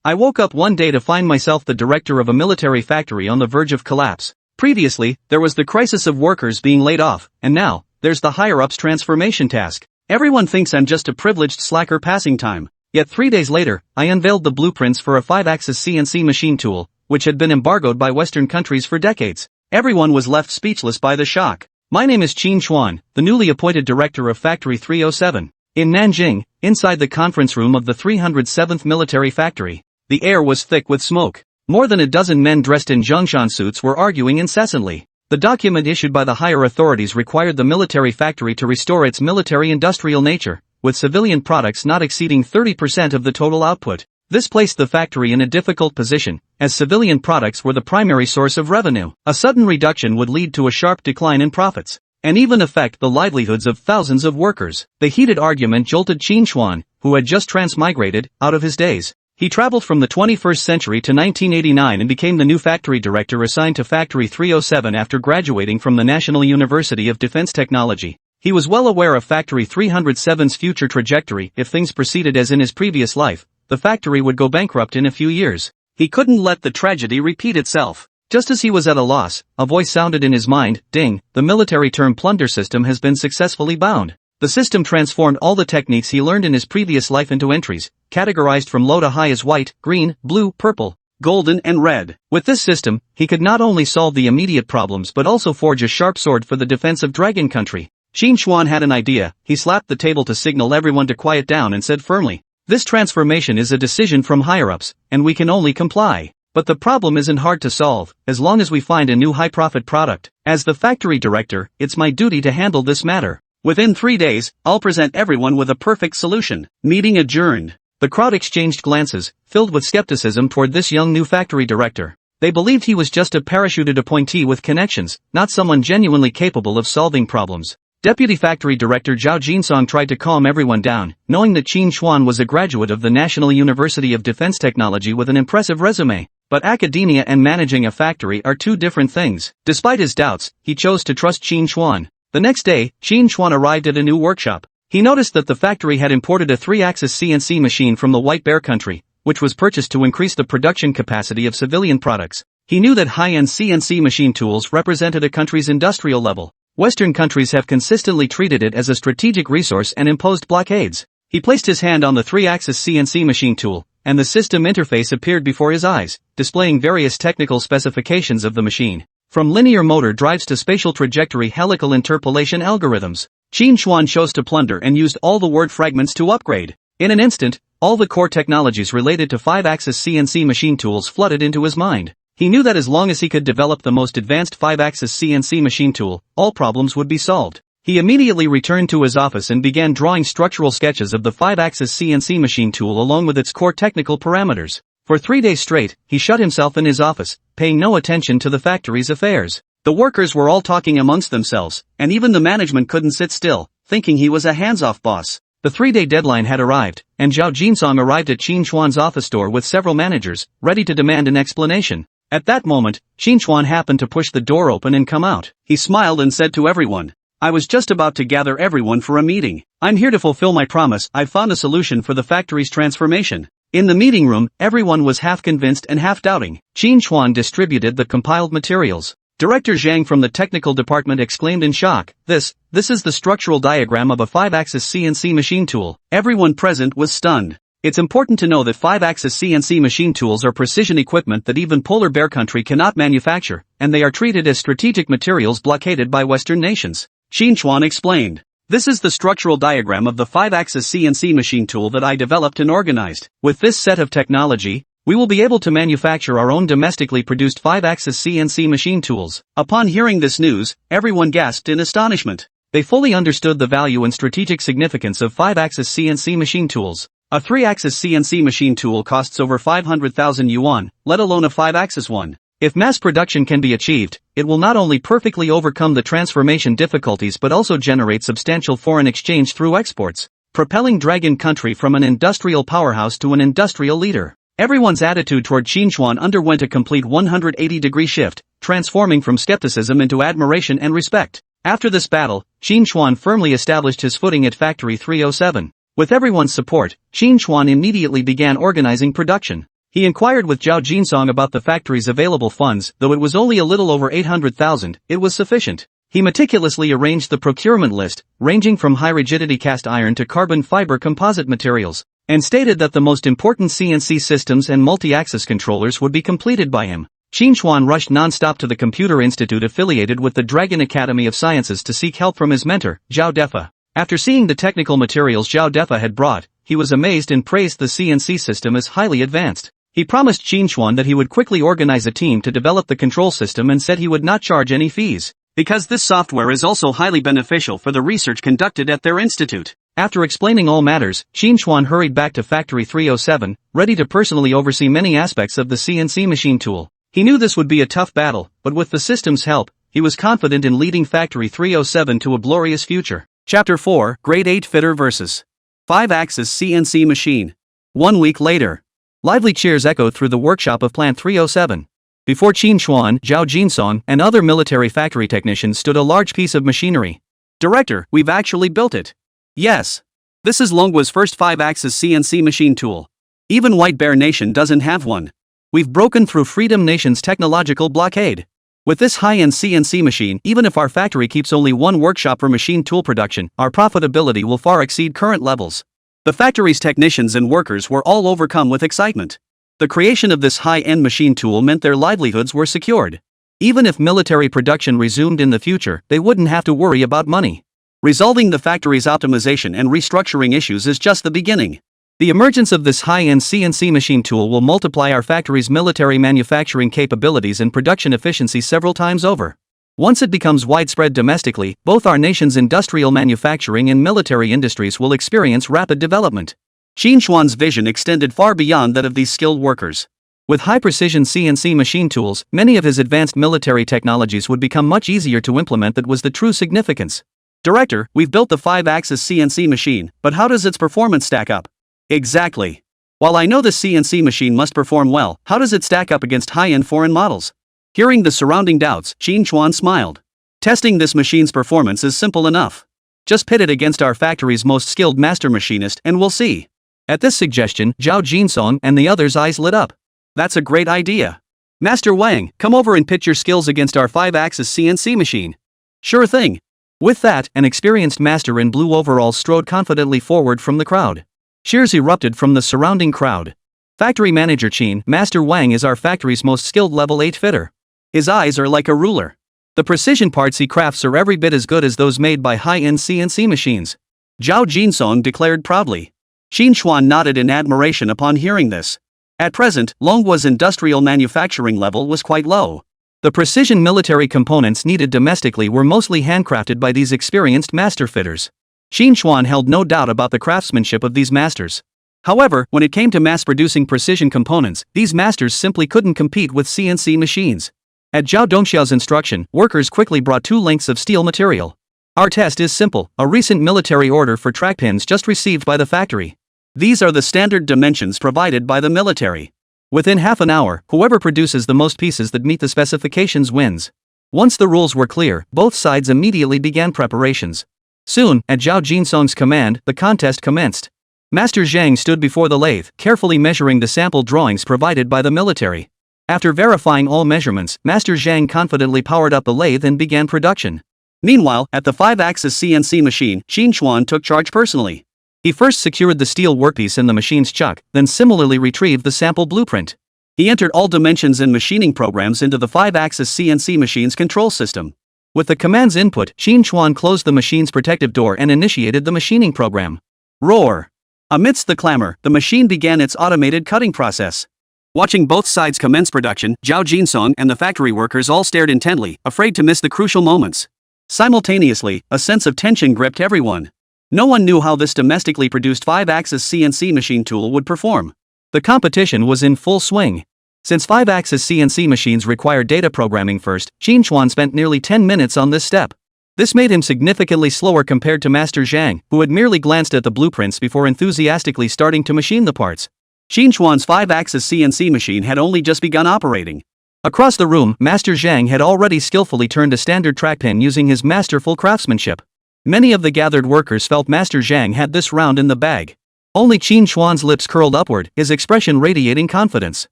I woke up one day to find myself the director of a military factory on the verge of collapse. Previously, there was the crisis of workers being laid off, and now, there's the higher-ups transformation task. Everyone thinks I'm just a privileged slacker passing time. Yet 3 days later, I unveiled the blueprints for a 5-axis CNC machine tool, which had been embargoed by Western countries for decades. Everyone was left speechless by the shock. My name is Qín Chuān, the newly appointed director of Factory 307. In Nanjing, inside the conference room of the 307th Military Factory, the air was thick with smoke. More than a dozen men dressed in Zhongshan suits were arguing incessantly. The document issued by the higher authorities required the military factory to restore its military-industrial nature, with civilian products not exceeding 30% of the total output. This placed the factory in a difficult position, as civilian products were the primary source of revenue. A sudden reduction would lead to a sharp decline in profits, and even affect the livelihoods of thousands of workers. The heated argument jolted Qín Chuān, who had just transmigrated, out of his days. He traveled from the 21st century to 1989 and became the new factory director assigned to Factory 307 after graduating from the National University of Defense Technology. He was well aware of Factory 307's future trajectory. If things proceeded as in his previous life, the factory would go bankrupt in a few years. He couldn't let the tragedy repeat itself. Just as he was at a loss, a voice sounded in his mind, "Ding, the military term Plunder system has been successfully bound." The system transformed all the techniques he learned in his previous life into entries, categorized from low to high as white, green, blue, purple, golden and red. With this system, he could not only solve the immediate problems but also forge a sharp sword for the defense of Dragon Country. Qín Chuān had an idea. He slapped the table to signal everyone to quiet down and said firmly, "This transformation is a decision from higher-ups, and we can only comply. But the problem isn't hard to solve, as long as we find a new high-profit product. As the factory director, it's my duty to handle this matter. Within 3 days, I'll present everyone with a perfect solution." Meeting adjourned. The crowd exchanged glances, filled with skepticism toward this young new factory director. They believed he was just a parachuted appointee with connections, not someone genuinely capable of solving problems. Deputy Factory Director Zhao Jinsong tried to calm everyone down, knowing that Qín Chuān was a graduate of the National University of Defense Technology with an impressive resume. But academia and managing a factory are two different things. Despite his doubts, he chose to trust Qín Chuān. The next day, Qín Chuān arrived at a new workshop. He noticed that the factory had imported a 3-axis CNC machine from the White Bear country, which was purchased to increase the production capacity of civilian products. He knew that high-end CNC machine tools represented a country's industrial level. Western countries have consistently treated it as a strategic resource and imposed blockades. He placed his hand on the 3-axis CNC machine tool, and the system interface appeared before his eyes, displaying various technical specifications of the machine. From linear motor drives to spatial trajectory helical interpolation algorithms, Qín Chuān chose to plunder and used all the word fragments to upgrade. In an instant, all the core technologies related to 5-axis CNC machine tools flooded into his mind. He knew that as long as he could develop the most advanced 5-axis CNC machine tool, all problems would be solved. He immediately returned to his office and began drawing structural sketches of the 5-axis CNC machine tool along with its core technical parameters. For 3 days straight, he shut himself in his office, paying no attention to the factory's affairs. The workers were all talking amongst themselves, and even the management couldn't sit still, thinking he was a hands-off boss. The 3-day deadline had arrived, and Zhao Jinsong arrived at Qín Chuān's office door with several managers, ready to demand an explanation. At that moment, Qín Chuān happened to push the door open and come out. He smiled and said to everyone, "I was just about to gather everyone for a meeting. I'm here to fulfill my promise. I've found a solution for the factory's transformation." In the meeting room, everyone was half convinced and half doubting. Qín Chuān distributed the compiled materials. Director Zhang from the technical department exclaimed in shock, This is the structural diagram of a 5-axis CNC machine tool." Everyone present was stunned. It's important to know that 5-axis CNC machine tools are precision equipment that even Polar Bear country cannot manufacture, and they are treated as strategic materials blockaded by Western nations. Qín Chuān explained. "This is the structural diagram of the 5-axis CNC machine tool that I developed and organized. With this set of technology, we will be able to manufacture our own domestically produced 5-axis CNC machine tools." Upon hearing this news, everyone gasped in astonishment. They fully understood the value and strategic significance of 5-axis CNC machine tools. A 3-axis CNC machine tool costs over 500,000 yuan, let alone a 5-axis one. If mass production can be achieved, it will not only perfectly overcome the transformation difficulties but also generate substantial foreign exchange through exports, propelling Dragon Country from an industrial powerhouse to an industrial leader. Everyone's attitude toward Qín Chuān underwent a complete 180-degree shift, transforming from skepticism into admiration and respect. After this battle, Qín Chuān firmly established his footing at Factory 307. With everyone's support, Qín Chuān immediately began organizing production. He inquired with Zhao Jinsong about the factory's available funds. Though it was only a little over 800,000, it was sufficient. He meticulously arranged the procurement list, ranging from high-rigidity cast iron to carbon fiber composite materials, and stated that the most important CNC systems and multi-axis controllers would be completed by him. Qín Chuān rushed non-stop to the computer institute affiliated with the Dragon Academy of Sciences to seek help from his mentor, Zhao Defa. After seeing the technical materials Zhao Defa had brought, he was amazed and praised the CNC system as highly advanced. He promised Qín Chuān that he would quickly organize a team to develop the control system and said he would not charge any fees, because this software is also highly beneficial for the research conducted at their institute. After explaining all matters, Qín Chuān hurried back to Factory 307, ready to personally oversee many aspects of the CNC machine tool. He knew this would be a tough battle, but with the system's help, he was confident in leading Factory 307 to a glorious future. Chapter 4, Grade 8 Fitter vs. 5-Axis CNC Machine. 1 week later. Lively cheers echoed through the workshop of Plant 307. Before Qín Chuān, Zhao Jinsong, and other military factory technicians stood a large piece of machinery. Director, we've actually built it. Yes. This is Longguo's first 5-axis CNC machine tool. Even White Bear Nation doesn't have one. We've broken through Freedom Nation's technological blockade. With this high-end CNC machine, even if our factory keeps only one workshop for machine tool production, our profitability will far exceed current levels. The factory's technicians and workers were all overcome with excitement. The creation of this high-end machine tool meant their livelihoods were secured. Even if military production resumed in the future, they wouldn't have to worry about money. Resolving the factory's optimization and restructuring issues is just the beginning. The emergence of this high-end CNC machine tool will multiply our factory's military manufacturing capabilities and production efficiency several times over. Once it becomes widespread domestically, both our nation's industrial manufacturing and military industries will experience rapid development. Qín Chuān's vision extended far beyond that of these skilled workers. With high-precision CNC machine tools, many of his advanced military technologies would become much easier to implement. That was the true significance. Director, we've built the 5-axis CNC machine, but how does its performance stack up? Exactly. While I know the CNC machine must perform well, how does it stack up against high-end foreign models? Hearing the surrounding doubts, Qín Chuān smiled. Testing this machine's performance is simple enough. Just pit it against our factory's most skilled master machinist and we'll see. At this suggestion, Zhao Jinsong and the others' eyes lit up. That's a great idea. Master Wang, come over and pit your skills against our 5-axis CNC machine. Sure thing. With that, an experienced master in blue overalls strode confidently forward from the crowd. Cheers erupted from the surrounding crowd. Factory manager Qín, Master Wang is our factory's most skilled level 8 fitter. His eyes are like a ruler. The precision parts he crafts are every bit as good as those made by high-end CNC machines. Zhao Jinsong declared proudly. Qín Chuān nodded in admiration upon hearing this. At present, Longguo's industrial manufacturing level was quite low. The precision military components needed domestically were mostly handcrafted by these experienced master fitters. Qín Chuān held no doubt about the craftsmanship of these masters. However, when it came to mass-producing precision components, these masters simply couldn't compete with CNC machines. At Zhao Dongxiao's instruction, workers quickly brought 2 lengths of steel material. Our test is simple, a recent military order for track pins just received by the factory. These are the standard dimensions provided by the military. Within half an hour, whoever produces the most pieces that meet the specifications wins. Once the rules were clear, both sides immediately began preparations. Soon, at Zhao Jinsong's command, the contest commenced. Master Zhang stood before the lathe, carefully measuring the sample drawings provided by the military. After verifying all measurements, Master Zhang confidently powered up the lathe and began production. Meanwhile, at the 5-axis CNC machine, Qín Chuān took charge personally. He first secured the steel workpiece in the machine's chuck, then similarly retrieved the sample blueprint. He entered all dimensions and machining programs into the 5-axis CNC machine's control system. With the command's input, Qín Chuān closed the machine's protective door and initiated the machining program. Roar! Amidst the clamor, the machine began its automated cutting process. Watching both sides commence production, Zhao Jinsong and the factory workers all stared intently, afraid to miss the crucial moments. Simultaneously, a sense of tension gripped everyone. No one knew how this domestically produced 5-axis CNC machine tool would perform. The competition was in full swing. Since 5-axis CNC machines require data programming first, Qín Chuān spent nearly 10 minutes on this step. This made him significantly slower compared to Master Zhang, who had merely glanced at the blueprints before enthusiastically starting to machine the parts. Qín Chuān's 5-axis CNC machine had only just begun operating. Across the room, Master Zhang had already skillfully turned a standard track pin using his masterful craftsmanship. Many of the gathered workers felt Master Zhang had this round in the bag. Only Qín Chuān's lips curled upward, his expression radiating confidence.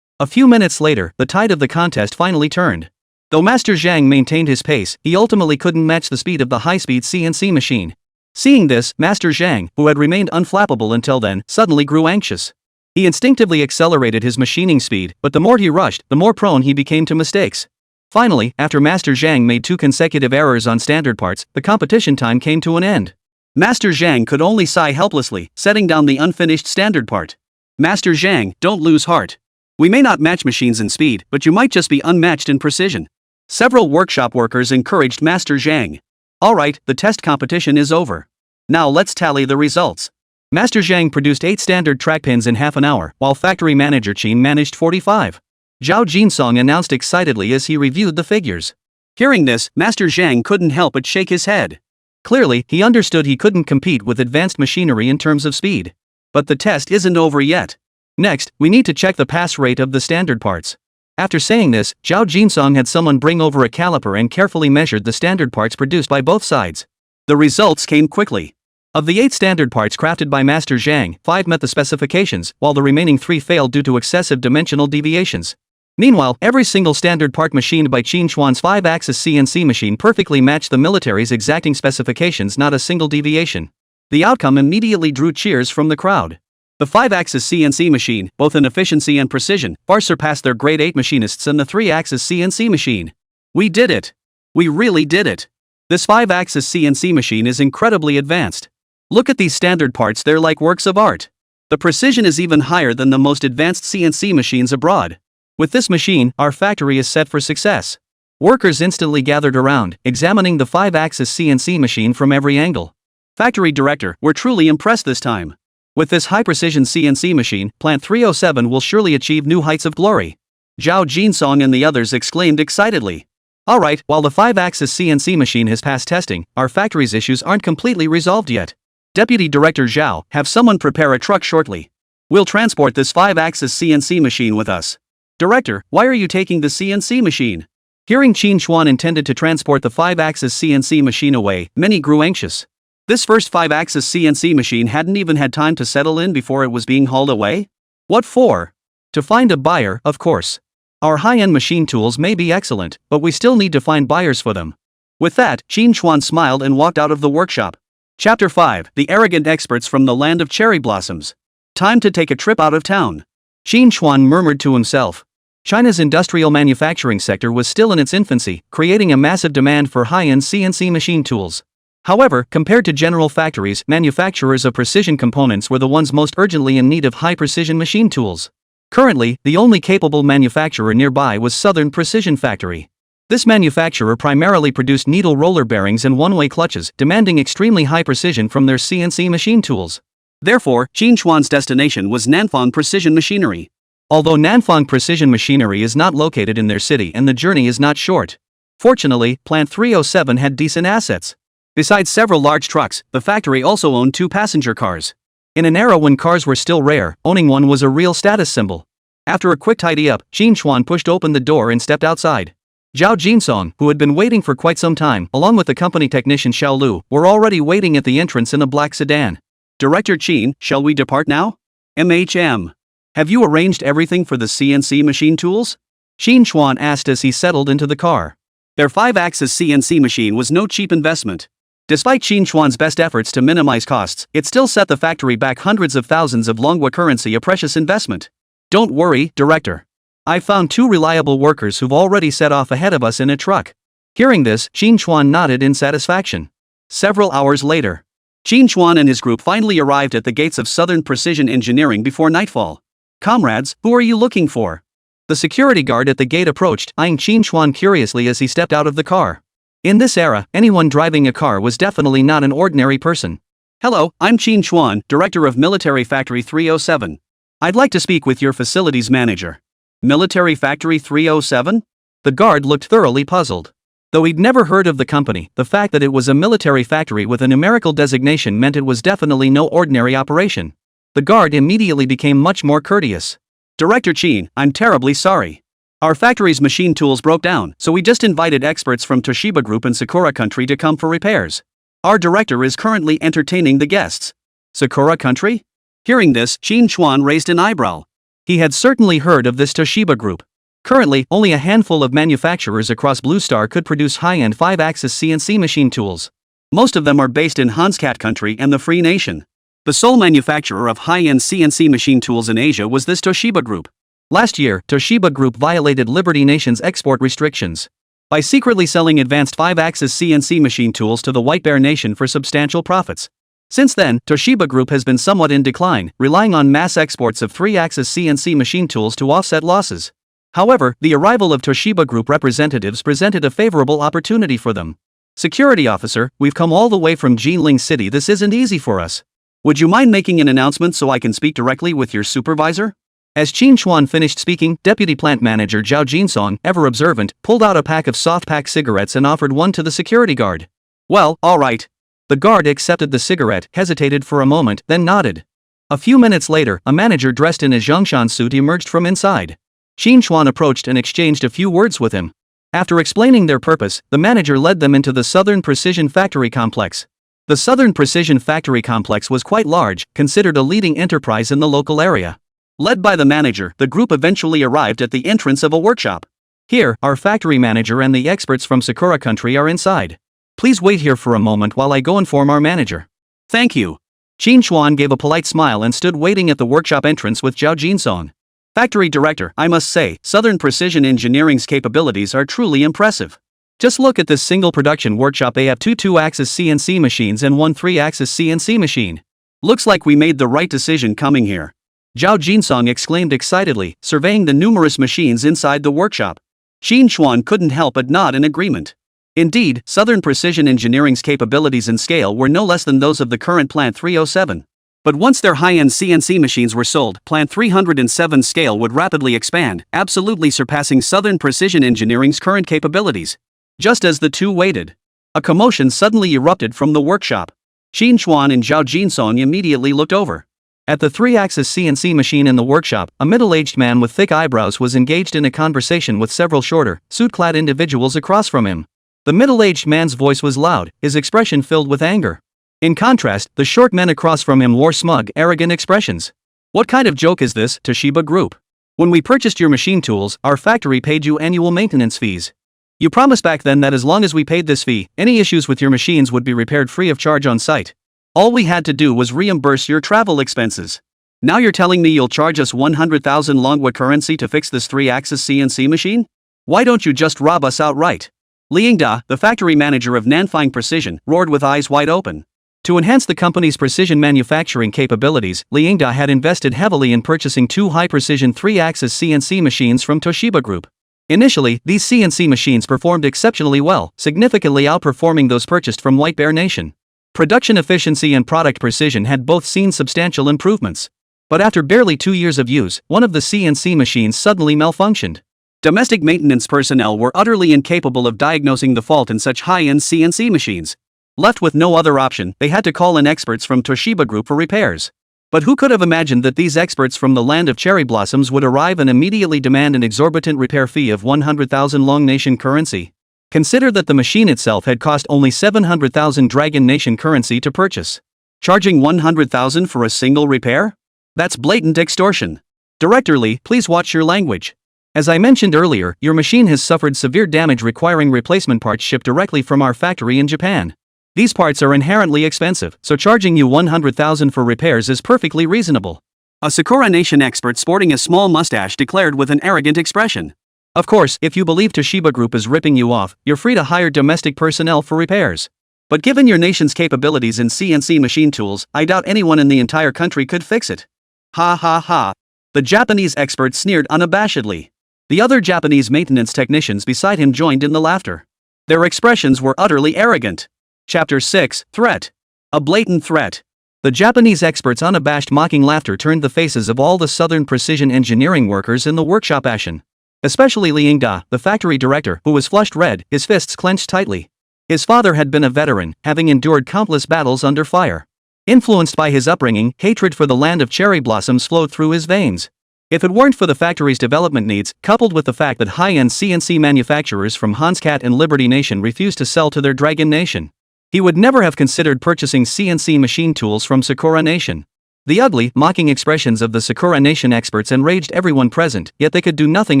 A few minutes later, the tide of the contest finally turned. Though Master Zhang maintained his pace, he ultimately couldn't match the speed of the high-speed CNC machine. Seeing this, Master Zhang, who had remained unflappable until then, suddenly grew anxious. He instinctively accelerated his machining speed, but the more he rushed, the more prone he became to mistakes. Finally, after Master Zhang made 2 consecutive errors on standard parts, the competition time came to an end. Master Zhang could only sigh helplessly, setting down the unfinished standard part. Master Zhang, don't lose heart. We may not match machines in speed, but you might just be unmatched in precision. Several workshop workers encouraged Master Zhang. Alright, the test competition is over. Now let's tally the results. Master Zhang produced 8 standard track pins in half an hour, while factory manager Qín managed 45. Zhao Jinsong announced excitedly as he reviewed the figures. Hearing this, Master Zhang couldn't help but shake his head. Clearly, he understood he couldn't compete with advanced machinery in terms of speed. But the test isn't over yet. Next, we need to check the pass rate of the standard parts. After saying this, Zhao Jinsong had someone bring over a caliper and carefully measured the standard parts produced by both sides. The results came quickly. Of the 8 standard parts crafted by Master Zhang, 5 met the specifications, while the remaining 3 failed due to excessive dimensional deviations. Meanwhile, every single standard part machined by Qín Chuān's 5-axis CNC machine perfectly matched the military's exacting specifications, not a single deviation. The outcome immediately drew cheers from the crowd. The 5-axis CNC machine, both in efficiency and precision, far surpassed their grade 8 machinists and the 3-axis CNC machine. We did it! We really did it! This 5-axis CNC machine is incredibly advanced. Look at these standard parts, they're like works of art. The precision is even higher than the most advanced CNC machines abroad. With this machine, our factory is set for success. Workers instantly gathered around, examining the 5-axis CNC machine from every angle. Factory director, we're truly impressed this time. With this high-precision CNC machine, Plant 307 will surely achieve new heights of glory. Zhao Jinsong and the others exclaimed excitedly. Alright, while the 5-axis CNC machine has passed testing, our factory's issues aren't completely resolved yet. Deputy Director Zhao, have someone prepare a truck shortly. We'll transport this 5-axis CNC machine with us. Director, why are you taking the CNC machine? Hearing Qín Chuān intended to transport the 5-axis CNC machine away, many grew anxious. This first 5-axis CNC machine hadn't even had time to settle in before it was being hauled away? What for? To find a buyer, of course. Our high-end machine tools may be excellent, but we still need to find buyers for them. With that, Qín Chuān smiled and walked out of the workshop. Chapter 5, The Arrogant Experts from the Land of Cherry Blossoms. Time to take a trip out of town. Qín Chuān murmured to himself. China's industrial manufacturing sector was still in its infancy, creating a massive demand for high-end CNC machine tools. However, compared to general factories, manufacturers of precision components were the ones most urgently in need of high-precision machine tools. Currently, the only capable manufacturer nearby was Southern Precision Factory. This manufacturer primarily produced needle roller bearings and one-way clutches, demanding extremely high precision from their CNC machine tools. Therefore, Qín Chuān's destination was Nanfang Precision Machinery. Although Nanfang Precision Machinery is not located in their city and the journey is not short. Fortunately, Plant 307 had decent assets. Besides several large trucks, the factory also owned 2 passenger cars. In an era when cars were still rare, owning one was a real status symbol. After a quick tidy-up, Qín Chuān pushed open the door and stepped outside. Zhao Jinsong, who had been waiting for quite some time, along with the company technician Xiao Lu, were already waiting at the entrance in a black sedan. Director Qín, shall we depart now? MHM. Have you arranged everything for the CNC machine tools? Qín Chuān asked as he settled into the car. Their 5-axis CNC machine was no cheap investment. Despite Qín Chuān's best efforts to minimize costs, it still set the factory back hundreds of thousands of Longguo currency, a precious investment. Don't worry, Director. I've found 2 reliable workers who've already set off ahead of us in a truck. Hearing this, Qín Chuān nodded in satisfaction. Several hours later, Qín Chuān and his group finally arrived at the gates of Southern Precision Engineering before nightfall. Comrades, who are you looking for? The security guard at the gate approached, eyeing Qín Chuān curiously as he stepped out of the car. In this era, anyone driving a car was definitely not an ordinary person. Hello, I'm Qín Chuān, Director of Military Factory 307. I'd like to speak with your facilities manager. Military Factory 307? The guard looked thoroughly puzzled. Though he'd never heard of the company, the fact that it was a military factory with a numerical designation meant it was definitely no ordinary operation. The guard immediately became much more courteous. Director Qín, I'm terribly sorry. Our factory's machine tools broke down, so we just invited experts from Toshiba Group and Sakura Country to come for repairs. Our director is currently entertaining the guests. Sakura Country? Hearing this, Qín Chuān raised an eyebrow. He had certainly heard of this Toshiba group. Currently, only a handful of manufacturers across Blue Star could produce high-end 5-axis CNC machine tools. Most of them are based in Handcrafting country and the Free Nation. The sole manufacturer of high-end CNC machine tools in Asia was this Toshiba group. Last year, Toshiba Group violated Liberty Nation's export restrictions by secretly selling advanced 5-axis CNC machine tools to the White Bear Nation for substantial profits. Since then, Toshiba Group has been somewhat in decline, relying on mass exports of 3-axis CNC machine tools to offset losses. However, the arrival of Toshiba Group representatives presented a favorable opportunity for them. Security officer, we've come all the way from Jilin City. This isn't easy for us. Would you mind making an announcement so I can speak directly with your supervisor? As Qín Chuān finished speaking, Deputy Plant Manager Zhao Jinsong, ever observant, pulled out a pack of soft-pack cigarettes and offered one to the security guard. Well, all right. The guard accepted the cigarette, hesitated for a moment, then nodded. A few minutes later, a manager dressed in a Zhongshan suit emerged from inside. Qín Chuān approached and exchanged a few words with him. After explaining their purpose, the manager led them into the Southern Precision Factory Complex. The Southern Precision Factory Complex was quite large, considered a leading enterprise in the local area. Led by the manager, the group eventually arrived at the entrance of a workshop. Here, our factory manager and the experts from Sakura country are inside. Please wait here for a moment while I go inform our manager. Thank you. Qín Chuān gave a polite smile and stood waiting at the workshop entrance with Zhao Jinsong. Factory director, I must say, Southern Precision Engineering's capabilities are truly impressive. Just look at this single production workshop. They have two 2-axis CNC machines and one 3-axis CNC machine. Looks like we made the right decision coming here. Zhao Jinsong exclaimed excitedly, surveying the numerous machines inside the workshop. Qín Chuān couldn't help but nod in agreement. Indeed, Southern Precision Engineering's capabilities and scale were no less than those of the current Plant 307. But once their high-end CNC machines were sold, Plant 307's scale would rapidly expand, absolutely surpassing Southern Precision Engineering's current capabilities. Just as the two waited, a commotion suddenly erupted from the workshop. Qín Chuān and Zhao Jinsong immediately looked over. At the 3-axis CNC machine in the workshop, a middle-aged man with thick eyebrows was engaged in a conversation with several shorter, suit-clad individuals across from him. The middle-aged man's voice was loud, his expression filled with anger. In contrast, the short men across from him wore smug, arrogant expressions. What kind of joke is this, Toshiba Group? When we purchased your machine tools, our factory paid you annual maintenance fees. You promised back then that as long as we paid this fee, any issues with your machines would be repaired free of charge on site. All we had to do was reimburse your travel expenses. Now you're telling me you'll charge us 100,000 Longguo currency to fix this 3-axis CNC machine? Why don't you just rob us outright? Liangda, the factory manager of Nanfang Precision, roared with eyes wide open. To enhance the company's precision manufacturing capabilities, Liangda had invested heavily in purchasing 2 high-precision 3-axis CNC machines from Toshiba Group. Initially, these CNC machines performed exceptionally well, significantly outperforming those purchased from White Bear Nation. Production efficiency and product precision had both seen substantial improvements. But after barely 2 years of use, one of the CNC machines suddenly malfunctioned. Domestic maintenance personnel were utterly incapable of diagnosing the fault in such high-end CNC machines. Left with no other option, they had to call in experts from Toshiba Group for repairs. But who could have imagined that these experts from the land of cherry blossoms would arrive and immediately demand an exorbitant repair fee of 100,000 Long Nation currency? Consider that the machine itself had cost only 700,000 Dragon Nation currency to purchase. Charging 100,000 for a single repair? That's blatant extortion. Director Lee, please watch your language. As I mentioned earlier, your machine has suffered severe damage requiring replacement parts shipped directly from our factory in Japan. These parts are inherently expensive, so charging you 100,000 for repairs is perfectly reasonable. A Sakura Nation expert sporting a small mustache declared with an arrogant expression. Of course, if you believe Toshiba Group is ripping you off, you're free to hire domestic personnel for repairs. But given your nation's capabilities in CNC machine tools, I doubt anyone in the entire country could fix it. Ha ha ha. The Japanese expert sneered unabashedly. The other Japanese maintenance technicians beside him joined in the laughter. Their expressions were utterly arrogant. Chapter 6, Threat. A blatant threat. The Japanese expert's unabashed mocking laughter turned the faces of all the Southern Precision Engineering workers in the workshop ashen. Especially Liangda, the factory director, who was flushed red, his fists clenched tightly. His father had been a veteran, having endured countless battles under fire. Influenced by his upbringing, hatred for the land of cherry blossoms flowed through his veins. If it weren't for the factory's development needs, coupled with the fact that high-end CNC manufacturers from Handcrafting and Liberty Nation refused to sell to their Dragon Nation, he would never have considered purchasing CNC machine tools from Sakura Nation. The ugly, mocking expressions of the Sakura Nation experts enraged everyone present, yet they could do nothing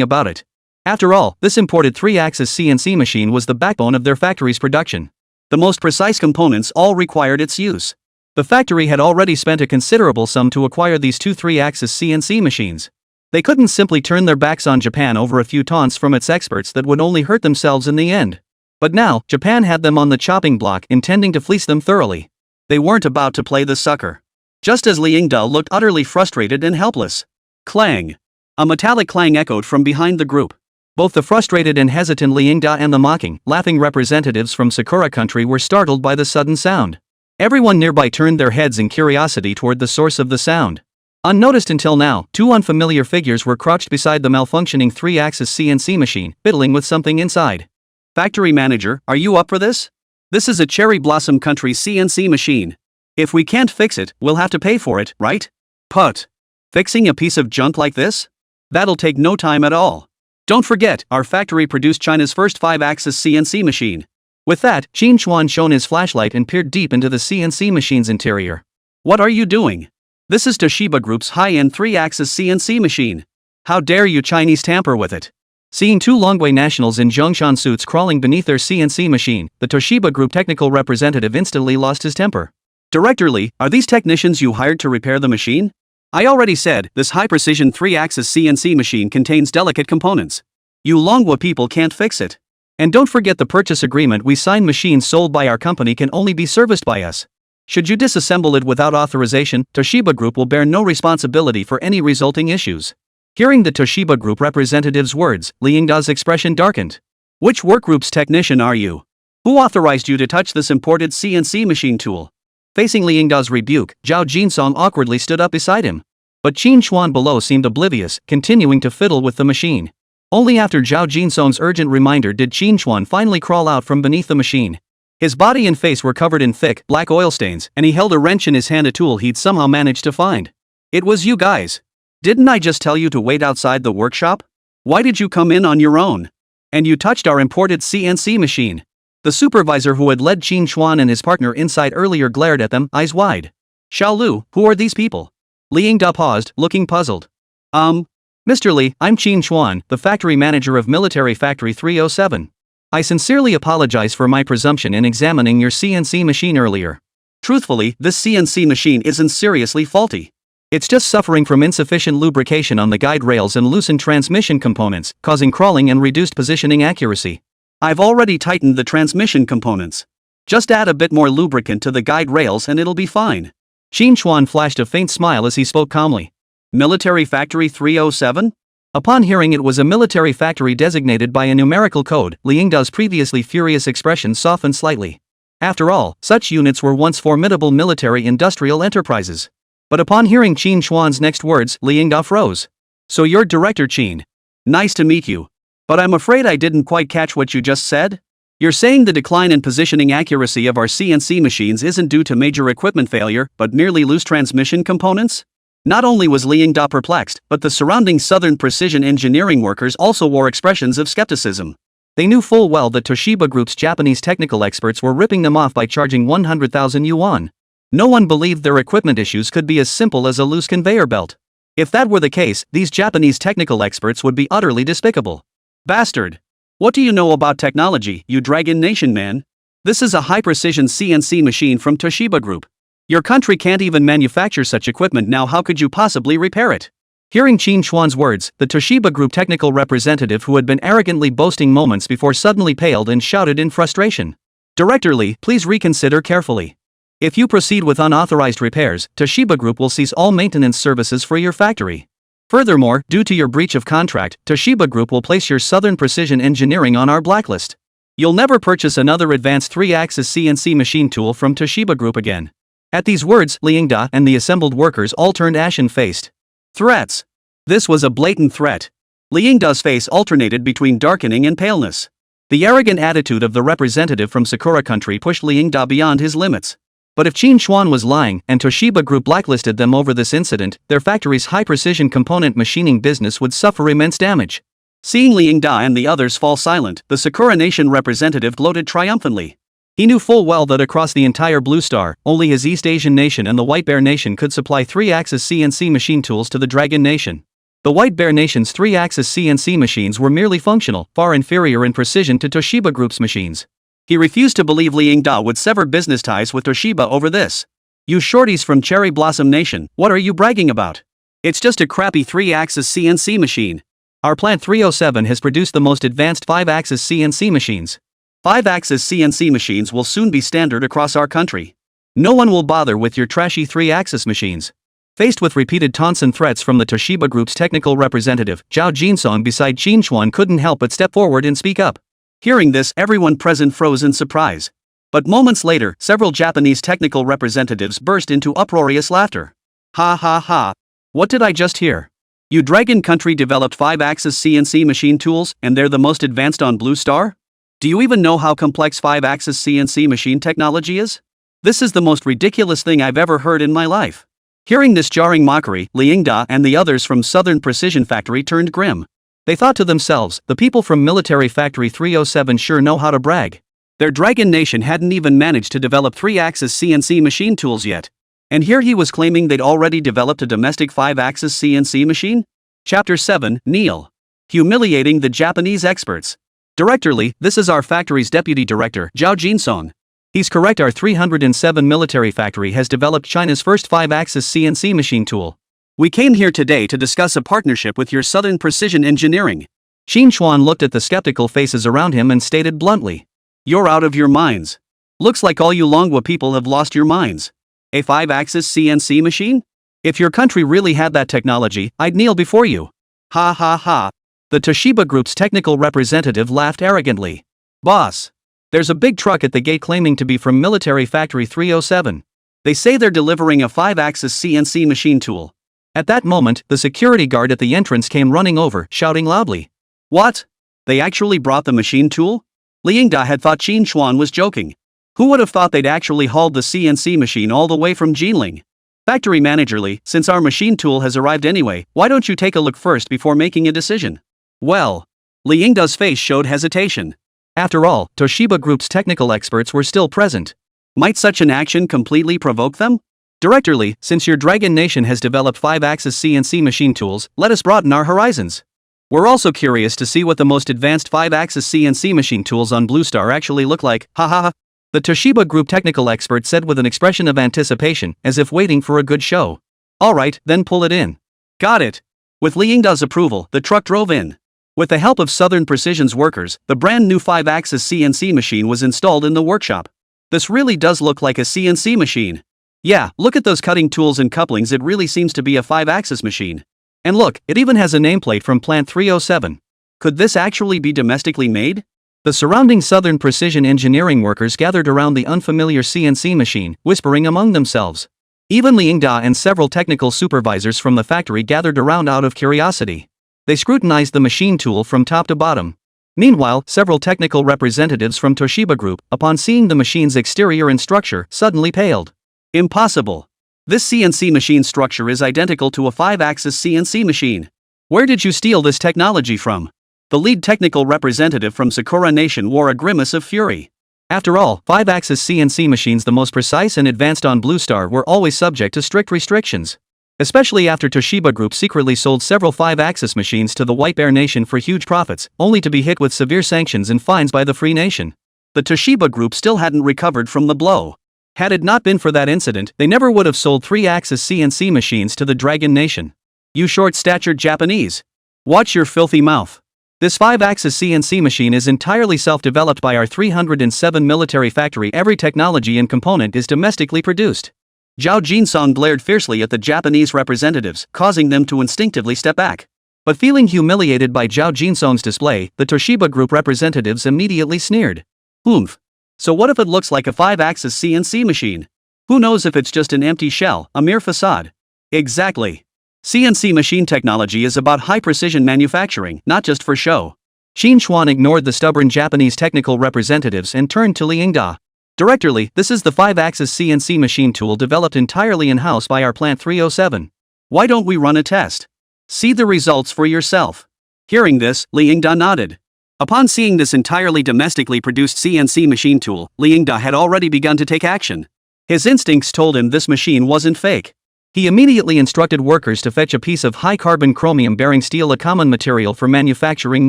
about it. After all, this imported 3-axis CNC machine was the backbone of their factory's production. The most precise components all required its use. The factory had already spent a considerable sum to acquire these two 3-axis CNC machines. They couldn't simply turn their backs on Japan over a few taunts from its experts that would only hurt themselves in the end. But now, Japan had them on the chopping block, intending to fleece them thoroughly. They weren't about to play the sucker. Just as Li Yingda looked utterly frustrated and helpless. Clang! A metallic clang echoed from behind the group. Both the frustrated and hesitant Li Yingda and the mocking, laughing representatives from Sakura country were startled by the sudden sound. Everyone nearby turned their heads in curiosity toward the source of the sound. Unnoticed until now, two unfamiliar figures were crouched beside the malfunctioning 3-axis CNC machine, fiddling with something inside. Factory manager, are you up for this? This is a cherry blossom country CNC machine. If we can't fix it, we'll have to pay for it, right? Put. Fixing a piece of junk like this? That'll take no time at all. Don't forget, our factory produced China's first 5-axis CNC machine. With that, Qín Chuān shone his flashlight and peered deep into the CNC machine's interior. What are you doing? This is Toshiba Group's high-end 3-axis CNC machine. How dare you Chinese tamper with it? Seeing two Longguo nationals in Zhongshan suits crawling beneath their CNC machine, the Toshiba Group technical representative instantly lost his temper. Director Li, are these technicians you hired to repair the machine? I already said, this high-precision 3-axis CNC machine contains delicate components. You Longguo people can't fix it. And don't forget the purchase agreement we signed. Machines sold by our company can only be serviced by us. Should you disassemble it without authorization, Toshiba Group will bear no responsibility for any resulting issues. Hearing the Toshiba Group representative's words, Li Yingda's expression darkened. Which workgroup's technician are you? Who authorized you to touch this imported CNC machine tool? Facing Li Yingda's rebuke, Zhao Jinsong awkwardly stood up beside him. But Qín Chuān below seemed oblivious, continuing to fiddle with the machine. Only after Zhao Jinsong's urgent reminder did Qín Chuān finally crawl out from beneath the machine. His body and face were covered in thick, black oil stains, and he held a wrench in his hand, a tool he'd somehow managed to find. It was you guys. Didn't I just tell you to wait outside the workshop? Why did you come in on your own? And you touched our imported CNC machine. The supervisor who had led Qín Chuān and his partner inside earlier glared at them, eyes wide. Xiaolu, who are these people? Li Yingda paused, looking puzzled. Mr. Li, I'm Qín Chuān, the factory manager of Military Factory 307. I sincerely apologize for my presumption in examining your CNC machine earlier. Truthfully, this CNC machine isn't seriously faulty. It's just suffering from insufficient lubrication on the guide rails and loosened transmission components, causing crawling and reduced positioning accuracy. I've already tightened the transmission components. Just add a bit more lubricant to the guide rails and it'll be fine. Qín Chuān flashed a faint smile as he spoke calmly. Military Factory 307? Upon hearing it was a military factory designated by a numerical code, Li Yingda's previously furious expression softened slightly. After all, such units were once formidable military-industrial enterprises. But upon hearing Qín Chuān's next words, Li Yingda froze. So you're Director Qín. Nice to meet you. But I'm afraid I didn't quite catch what you just said? You're saying the decline in positioning accuracy of our CNC machines isn't due to major equipment failure, but merely loose transmission components? Not only was Li Yingda perplexed, but the surrounding Southern precision engineering workers also wore expressions of skepticism. They knew full well that Toshiba Group's Japanese technical experts were ripping them off by charging 100,000 yuan. No one believed their equipment issues could be as simple as a loose conveyor belt. If that were the case, these Japanese technical experts would be utterly despicable. Bastard! What do you know about technology, you Dragon Nation man? This is a high-precision CNC machine from Toshiba Group. Your country can't even manufacture such equipment now, how could you possibly repair it? Hearing Qín Chuān's words, the Toshiba Group technical representative who had been arrogantly boasting moments before suddenly paled and shouted in frustration. Director Li, please reconsider carefully. If you proceed with unauthorized repairs, Toshiba Group will cease all maintenance services for your factory. Furthermore, due to your breach of contract, Toshiba Group will place your Southern Precision Engineering on our blacklist. You'll never purchase another advanced 3-axis CNC machine tool from Toshiba Group again. At these words, Li Yingda and the assembled workers all turned ashen-faced. Threats. This was a blatant threat. Li Yingda's face alternated between darkening and paleness. The arrogant attitude of the representative from Sakura country pushed Li Yingda beyond his limits. But if Qín Chuān was lying and Toshiba Group blacklisted them over this incident, their factory's high-precision component machining business would suffer immense damage. Seeing Li Yingda and the others fall silent, the Sakura Nation representative gloated triumphantly. He knew full well that across the entire Blue Star, only his East Asian nation and the White Bear Nation could supply 3-axis CNC machine tools to the Dragon Nation. The White Bear Nation's 3-axis CNC machines were merely functional, far inferior in precision to Toshiba Group's machines. He refused to believe Li Yingda would sever business ties with Toshiba over this. "You shorties from Cherry Blossom Nation, what are you bragging about? It's just a crappy 3-axis CNC machine. Our Plant 307 has produced the most advanced 5-axis CNC machines. 5-axis CNC machines will soon be standard across our country. No one will bother with your trashy 3-axis machines." Faced with repeated taunts and threats from the Toshiba Group's technical representative, Zhao Jinsong beside Qín Chuān couldn't help but step forward and speak up. Hearing this, everyone present froze in surprise. But moments later, several Japanese technical representatives burst into uproarious laughter. "Ha ha ha. What did I just hear? You Dragon country developed 5-axis CNC machine tools, and they're the most advanced on Blue Star? Do you even know how complex 5-axis CNC machine technology is? This is the most ridiculous thing I've ever heard in my life." Hearing this jarring mockery, Li Yingda and the others from Southern Precision Factory turned grim. They thought to themselves, the people from Military Factory 307 sure know how to brag. Their Dragon Nation hadn't even managed to develop 3-axis CNC machine tools yet. And here he was claiming they'd already developed a domestic 5-axis CNC machine? Chapter 7, Neil. Humiliating the Japanese experts. Director Li, this is our factory's deputy director, Zhao Jinsong. He's correct, our 307 military factory has developed China's first 5-axis CNC machine tool. We came here today to discuss a partnership with your Southern Precision Engineering. Qín Chuān looked at the skeptical faces around him and stated bluntly. "You're out of your minds. Looks like all you Longguo people have lost your minds. A 5-axis CNC machine? If your country really had that technology, I'd kneel before you." Ha ha ha. The Toshiba Group's technical representative laughed arrogantly. "Boss, there's a big truck at the gate claiming to be from Military Factory 307. They say they're delivering a 5-axis CNC machine tool." At that moment, the security guard at the entrance came running over, shouting loudly. "What? They actually brought the machine tool?" Li Yingda had thought Qín Chuān was joking. Who would have thought they'd actually hauled the CNC machine all the way from Jinling? "Factory manager Li, since our machine tool has arrived anyway, why don't you take a look first before making a decision?" Well, Li Yingda's face showed hesitation. After all, Toshiba Group's technical experts were still present. Might such an action completely provoke them? "Director Li, since your Dragon Nation has developed 5-axis CNC machine tools, let us broaden our horizons. We're also curious to see what the most advanced 5-axis CNC machine tools on Blue Star actually look like, ha ha ha," the Toshiba Group technical expert said with an expression of anticipation, as if waiting for a good show. "Alright, then pull it in." "Got it." With Li Yingda's approval, the truck drove in. With the help of Southern Precision's workers, the brand new 5-axis CNC machine was installed in the workshop. This really does look like a CNC machine. Yeah, look at those cutting tools and couplings, it really seems to be a 5-axis machine. And look, it even has a nameplate from Plant 307. Could this actually be domestically made? The surrounding Southern Precision Engineering workers gathered around the unfamiliar CNC machine, whispering among themselves. Even Li Yingda and several technical supervisors from the factory gathered around out of curiosity. They scrutinized the machine tool from top to bottom. Meanwhile, several technical representatives from Toshiba Group, upon seeing the machine's exterior and structure, suddenly paled. "Impossible. This CNC machine structure is identical to a 5-axis CNC machine. Where did you steal this technology from?" The lead technical representative from Sakura Nation wore a grimace of fury. After all, 5-axis CNC machines, the most precise and advanced on Blue Star, were always subject to strict restrictions. Especially after Toshiba Group secretly sold several 5-axis machines to the White Bear Nation for huge profits, only to be hit with severe sanctions and fines by the Free Nation. The Toshiba Group still hadn't recovered from the blow. Had it not been for that incident, they never would have sold 3-axis CNC machines to the Dragon Nation. "You short-statured Japanese. Watch your filthy mouth. This 5-axis CNC machine is entirely self-developed by our 307 military factory. Every technology and component is domestically produced." Zhao Jinsong glared fiercely at the Japanese representatives, causing them to instinctively step back. But feeling humiliated by Zhao Jinsong's display, the Toshiba Group representatives immediately sneered. "Oomph. So what if it looks like a 5-axis CNC machine? Who knows if it's just an empty shell, a mere facade?" Exactly. CNC machine technology is about high-precision manufacturing, not just for show. Qín Chuān ignored the stubborn Japanese technical representatives and turned to Li Yingda. "Director Li, this is the 5-axis CNC machine tool developed entirely in-house by our Plant 307. Why don't we run a test? See the results for yourself." Hearing this, Li Yingda nodded. Upon seeing this entirely domestically produced CNC machine tool, Lingda had already begun to take action. His instincts told him this machine wasn't fake. He immediately instructed workers to fetch a piece of high-carbon chromium-bearing steel, a common material for manufacturing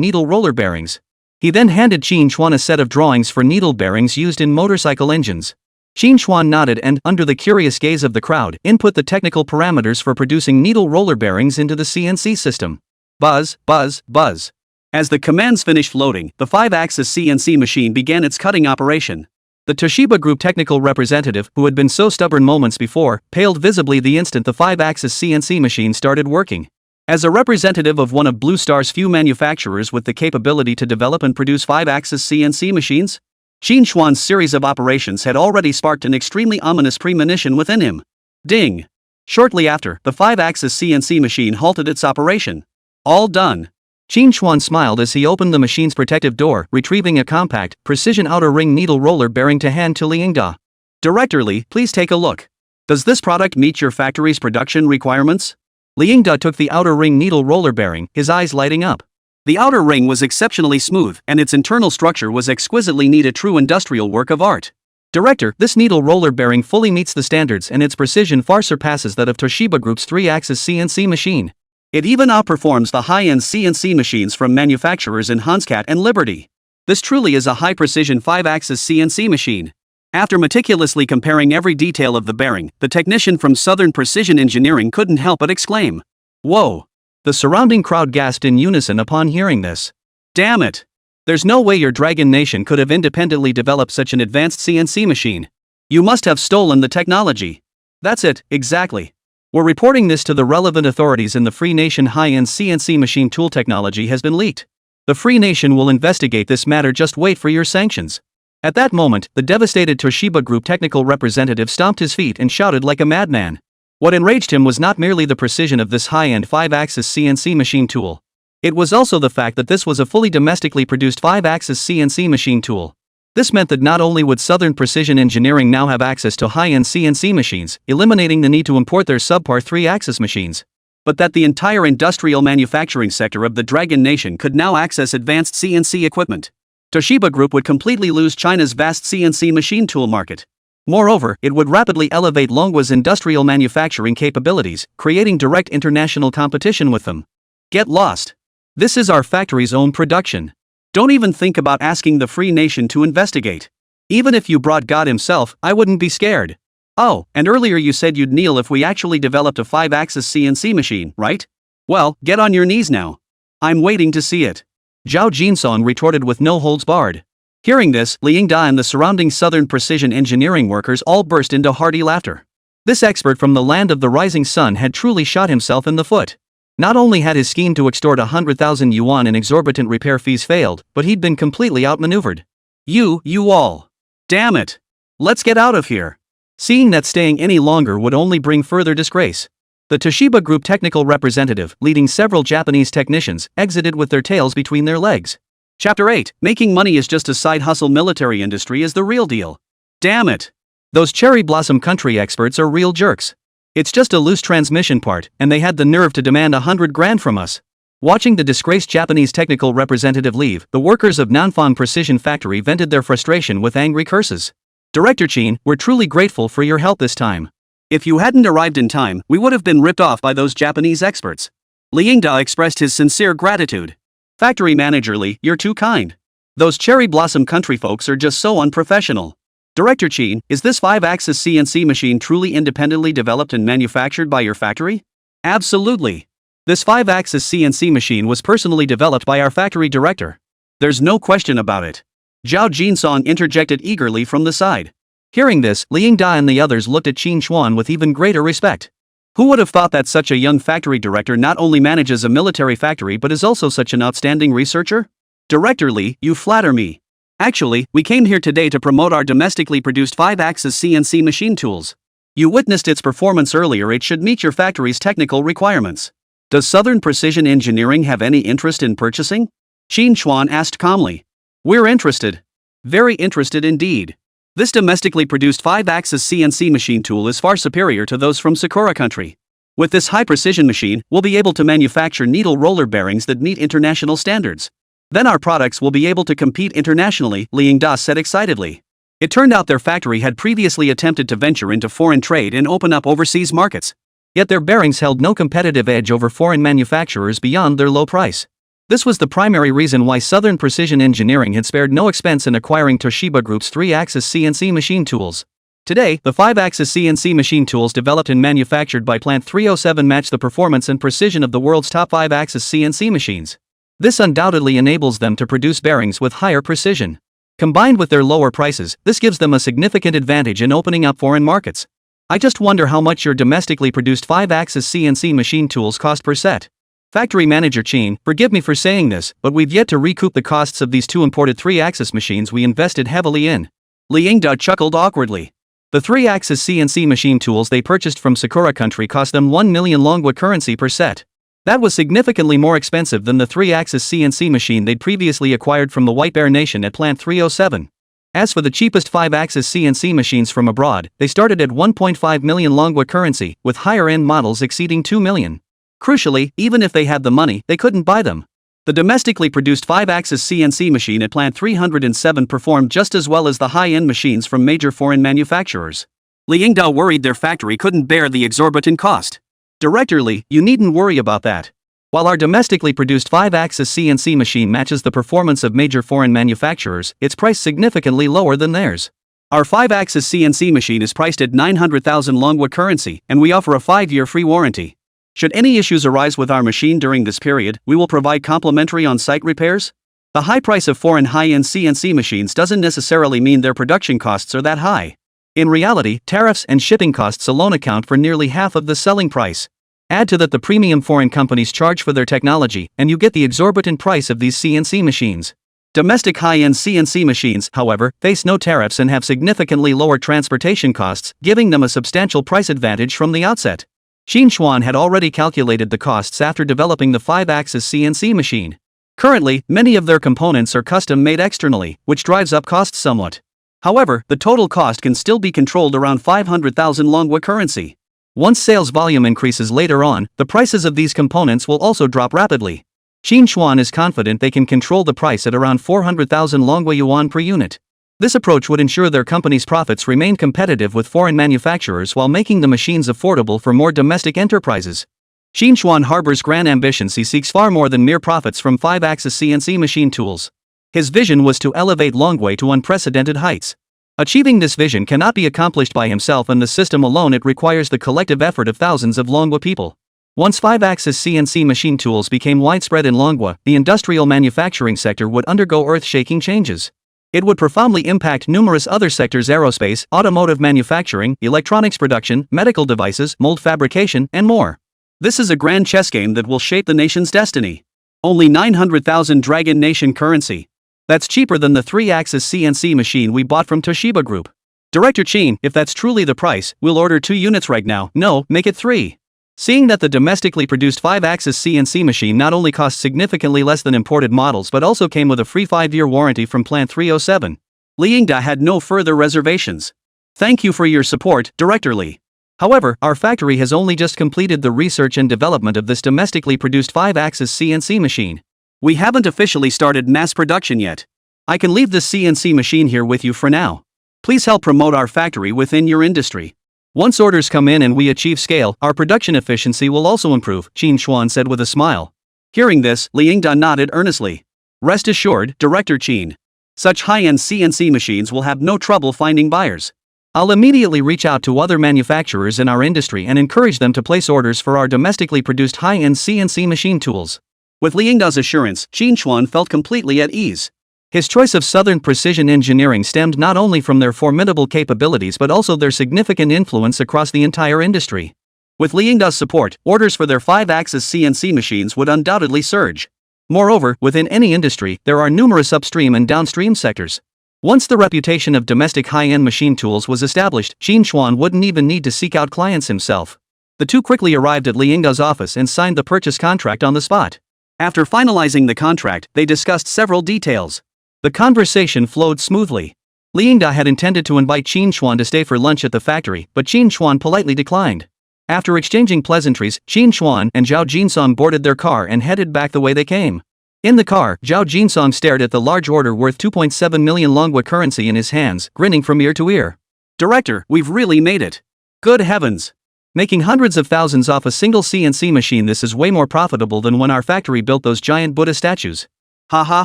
needle roller bearings. He then handed Qín Chuān a set of drawings for needle bearings used in motorcycle engines. Qín Chuān nodded and, under the curious gaze of the crowd, input the technical parameters for producing needle roller bearings into the CNC system. Buzz, buzz, buzz. As the commands finished loading, the 5-axis CNC machine began its cutting operation. The Toshiba Group technical representative, who had been so stubborn moments before, paled visibly the instant the 5-axis CNC machine started working. As a representative of one of Blue Star's few manufacturers with the capability to develop and produce 5-axis CNC machines, Qín Chuān's series of operations had already sparked an extremely ominous premonition within him. Ding! Shortly after, the 5-axis CNC machine halted its operation. All done. Qín Chuān smiled as he opened the machine's protective door, retrieving a compact, precision outer ring needle roller bearing to hand to Lingda. Director Li, please take a look. Does this product meet your factory's production requirements? Lingda took the outer ring needle roller bearing, his eyes lighting up. The outer ring was exceptionally smooth, and its internal structure was exquisitely neat, a true industrial work of art. Director, this needle roller bearing fully meets the standards, and its precision far surpasses that of Toshiba Group's 3-axis CNC machine. It even outperforms the high-end CNC machines from manufacturers in Handcrafting and Liberty. This truly is a high-precision 5-axis CNC machine. After meticulously comparing every detail of the bearing, the technician from Southern Precision Engineering couldn't help but exclaim, "Whoa!" The surrounding crowd gasped in unison upon hearing this. Damn it! There's no way your Dragon Nation could have independently developed such an advanced CNC machine. You must have stolen the technology. That's it, exactly. We're reporting this to the relevant authorities in the Free Nation. High-end CNC machine tool technology has been leaked. The Free Nation will investigate this matter, just wait for your sanctions. At that moment, the devastated Toshiba Group technical representative stomped his feet and shouted like a madman. What enraged him was not merely the precision of this high-end 5-axis CNC machine tool. It was also the fact that this was a fully domestically produced 5-axis CNC machine tool. This meant that not only would Southern Precision Engineering now have access to high-end CNC machines, eliminating the need to import their subpar 3-axis machines, but that the entire industrial manufacturing sector of the Dragon Nation could now access advanced CNC equipment. Toshiba Group would completely lose China's vast CNC machine tool market. Moreover, it would rapidly elevate Longguo's industrial manufacturing capabilities, creating direct international competition with them. Get lost. This is our factory's own production. Don't even think about asking the Free Nation to investigate. Even if you brought God himself, I wouldn't be scared. Oh, and earlier you said you'd kneel if we actually developed a 5-axis CNC machine, right? Well, get on your knees now. I'm waiting to see it. Zhao Jinsong retorted with no holds barred. Hearing this, Lingda and the surrounding Southern Precision Engineering workers all burst into hearty laughter. This expert from the land of the rising sun had truly shot himself in the foot. Not only had his scheme to extort 100,000 yuan in exorbitant repair fees failed, but he'd been completely outmaneuvered. You all. Damn it. Let's get out of here. Seeing that staying any longer would only bring further disgrace, the Toshiba Group technical representative, leading several Japanese technicians, exited with their tails between their legs. Chapter 8, Making money is just a side hustle. Military industry is the real deal. Damn it. Those cherry blossom country experts are real jerks. It's just a loose transmission part, and they had the nerve to demand 100 grand from us. Watching the disgraced Japanese technical representative leave, the workers of Nanfan Precision Factory vented their frustration with angry curses. Director Qín, we're truly grateful for your help this time. If you hadn't arrived in time, we would have been ripped off by those Japanese experts. Lingda expressed his sincere gratitude. Factory manager Li, you're too kind. Those cherry blossom country folks are just so unprofessional. Director Qín, is this 5-axis CNC machine truly independently developed and manufactured by your factory? Absolutely. This 5-axis CNC machine was personally developed by our factory director. There's no question about it. Zhao Jinsong interjected eagerly from the side. Hearing this, Lingda and the others looked at Qín Chuān with even greater respect. Who would have thought that such a young factory director not only manages a military factory but is also such an outstanding researcher? Director Li, you flatter me. Actually, we came here today to promote our domestically produced 5-axis CNC machine tools. You witnessed its performance earlier. It should meet your factory's technical requirements. Does Southern Precision Engineering have any interest in purchasing? Qín Chuān asked calmly. We're interested. Very interested indeed. This domestically produced 5-axis CNC machine tool is far superior to those from Sakura country. With this high-precision machine, we'll be able to manufacture needle roller bearings that meet international standards. Then our products will be able to compete internationally, Longguo said excitedly. It turned out their factory had previously attempted to venture into foreign trade and open up overseas markets. Yet their bearings held no competitive edge over foreign manufacturers beyond their low price. This was the primary reason why Southern Precision Engineering had spared no expense in acquiring Toshiba Group's 3-axis CNC machine tools. Today, the 5-axis CNC machine tools developed and manufactured by Plant 307 match the performance and precision of the world's top 5-axis CNC machines. This undoubtedly enables them to produce bearings with higher precision. Combined with their lower prices, this gives them a significant advantage in opening up foreign markets. I just wonder how much your domestically produced 5-axis CNC machine tools cost per set. Factory manager Qín, forgive me for saying this, but we've yet to recoup the costs of these two imported 3-axis machines we invested heavily in. Longguo chuckled awkwardly. The 3-axis CNC machine tools they purchased from Sakura country cost them 1 million Longguo currency per set. That was significantly more expensive than the 3-axis CNC machine they'd previously acquired from the White Bear Nation at Plant 307. As for the cheapest 5-axis CNC machines from abroad, they started at 1.5 million Longguo currency, with higher-end models exceeding 2 million. Crucially, even if they had the money, they couldn't buy them. The domestically produced 5-axis CNC machine at Plant 307 performed just as well as the high-end machines from major foreign manufacturers. Longguo worried their factory couldn't bear the exorbitant cost. Director Li, you needn't worry about that. While our domestically produced 5-axis CNC machine matches the performance of major foreign manufacturers, it's priced significantly lower than theirs. Our 5-axis CNC machine is priced at 900,000 Longguo currency, and we offer a 5-year free warranty. Should any issues arise with our machine during this period, we will provide complimentary on-site repairs. The high price of foreign high-end CNC machines doesn't necessarily mean their production costs are that high. In reality, tariffs and shipping costs alone account for nearly half of the selling price. Add to that the premium foreign companies charge for their technology, and you get the exorbitant price of these CNC machines. Domestic high-end CNC machines, however, face no tariffs and have significantly lower transportation costs, giving them a substantial price advantage from the outset. Qín Chuān had already calculated the costs after developing the 5-axis CNC machine. Currently, many of their components are custom-made externally, which drives up costs somewhat. However, the total cost can still be controlled around 500,000 Longguo currency. Once sales volume increases later on, the prices of these components will also drop rapidly. Qín Chuān is confident they can control the price at around 400,000 Longguo yuan per unit. This approach would ensure their company's profits remain competitive with foreign manufacturers while making the machines affordable for more domestic enterprises. Qín Chuān harbors grand ambitions. He seeks far more than mere profits from 5-axis CNC machine tools. His vision was to elevate Longguo to unprecedented heights. Achieving this vision cannot be accomplished by himself and the system alone. It requires the collective effort of thousands of Longguo people. Once 5-axis CNC machine tools became widespread in Longguo, the industrial manufacturing sector would undergo earth-shaking changes. It would profoundly impact numerous other sectors: aerospace, automotive manufacturing, electronics production, medical devices, mold fabrication, and more. This is a grand chess game that will shape the nation's destiny. Only 900,000 Dragon Nation currency. That's cheaper than the 3-axis CNC machine we bought from Toshiba Group. Director Qín, if that's truly the price, we'll order 2 units right now. No, make it 3. Seeing that the domestically produced 5-axis CNC machine not only cost significantly less than imported models but also came with a free 5-year warranty from Plant 307, Longguo had no further reservations. Thank you for your support, Director Li. However, our factory has only just completed the research and development of this domestically produced 5-axis CNC machine. We haven't officially started mass production yet. I can leave this CNC machine here with you for now. Please help promote our factory within your industry. Once orders come in and we achieve scale, our production efficiency will also improve, Qín Chuān said with a smile. Hearing this, Longguo nodded earnestly. Rest assured, Director Qín. Such high-end CNC machines will have no trouble finding buyers. I'll immediately reach out to other manufacturers in our industry and encourage them to place orders for our domestically produced high-end CNC machine tools. With Longguo's assurance, Qín Chuān felt completely at ease. His choice of Southern Precision Engineering stemmed not only from their formidable capabilities but also their significant influence across the entire industry. With Longguo's support, orders for their 5-axis CNC machines would undoubtedly surge. Moreover, within any industry, there are numerous upstream and downstream sectors. Once the reputation of domestic high-end machine tools was established, Qín Chuān wouldn't even need to seek out clients himself. The two quickly arrived at Longguo's office and signed the purchase contract on the spot. After finalizing the contract, they discussed several details. The conversation flowed smoothly. Longguo had intended to invite Qín Chuān to stay for lunch at the factory, but Qín Chuān politely declined. After exchanging pleasantries, Qín Chuān and Zhao Jinsong boarded their car and headed back the way they came. In the car, Zhao Jinsong stared at the large order worth 2.7 million Longguo currency in his hands, grinning from ear to ear. Director, we've really made it. Good heavens. Making hundreds of thousands off a single CNC machine, this is way more profitable than when our factory built those giant Buddha statues. Ha ha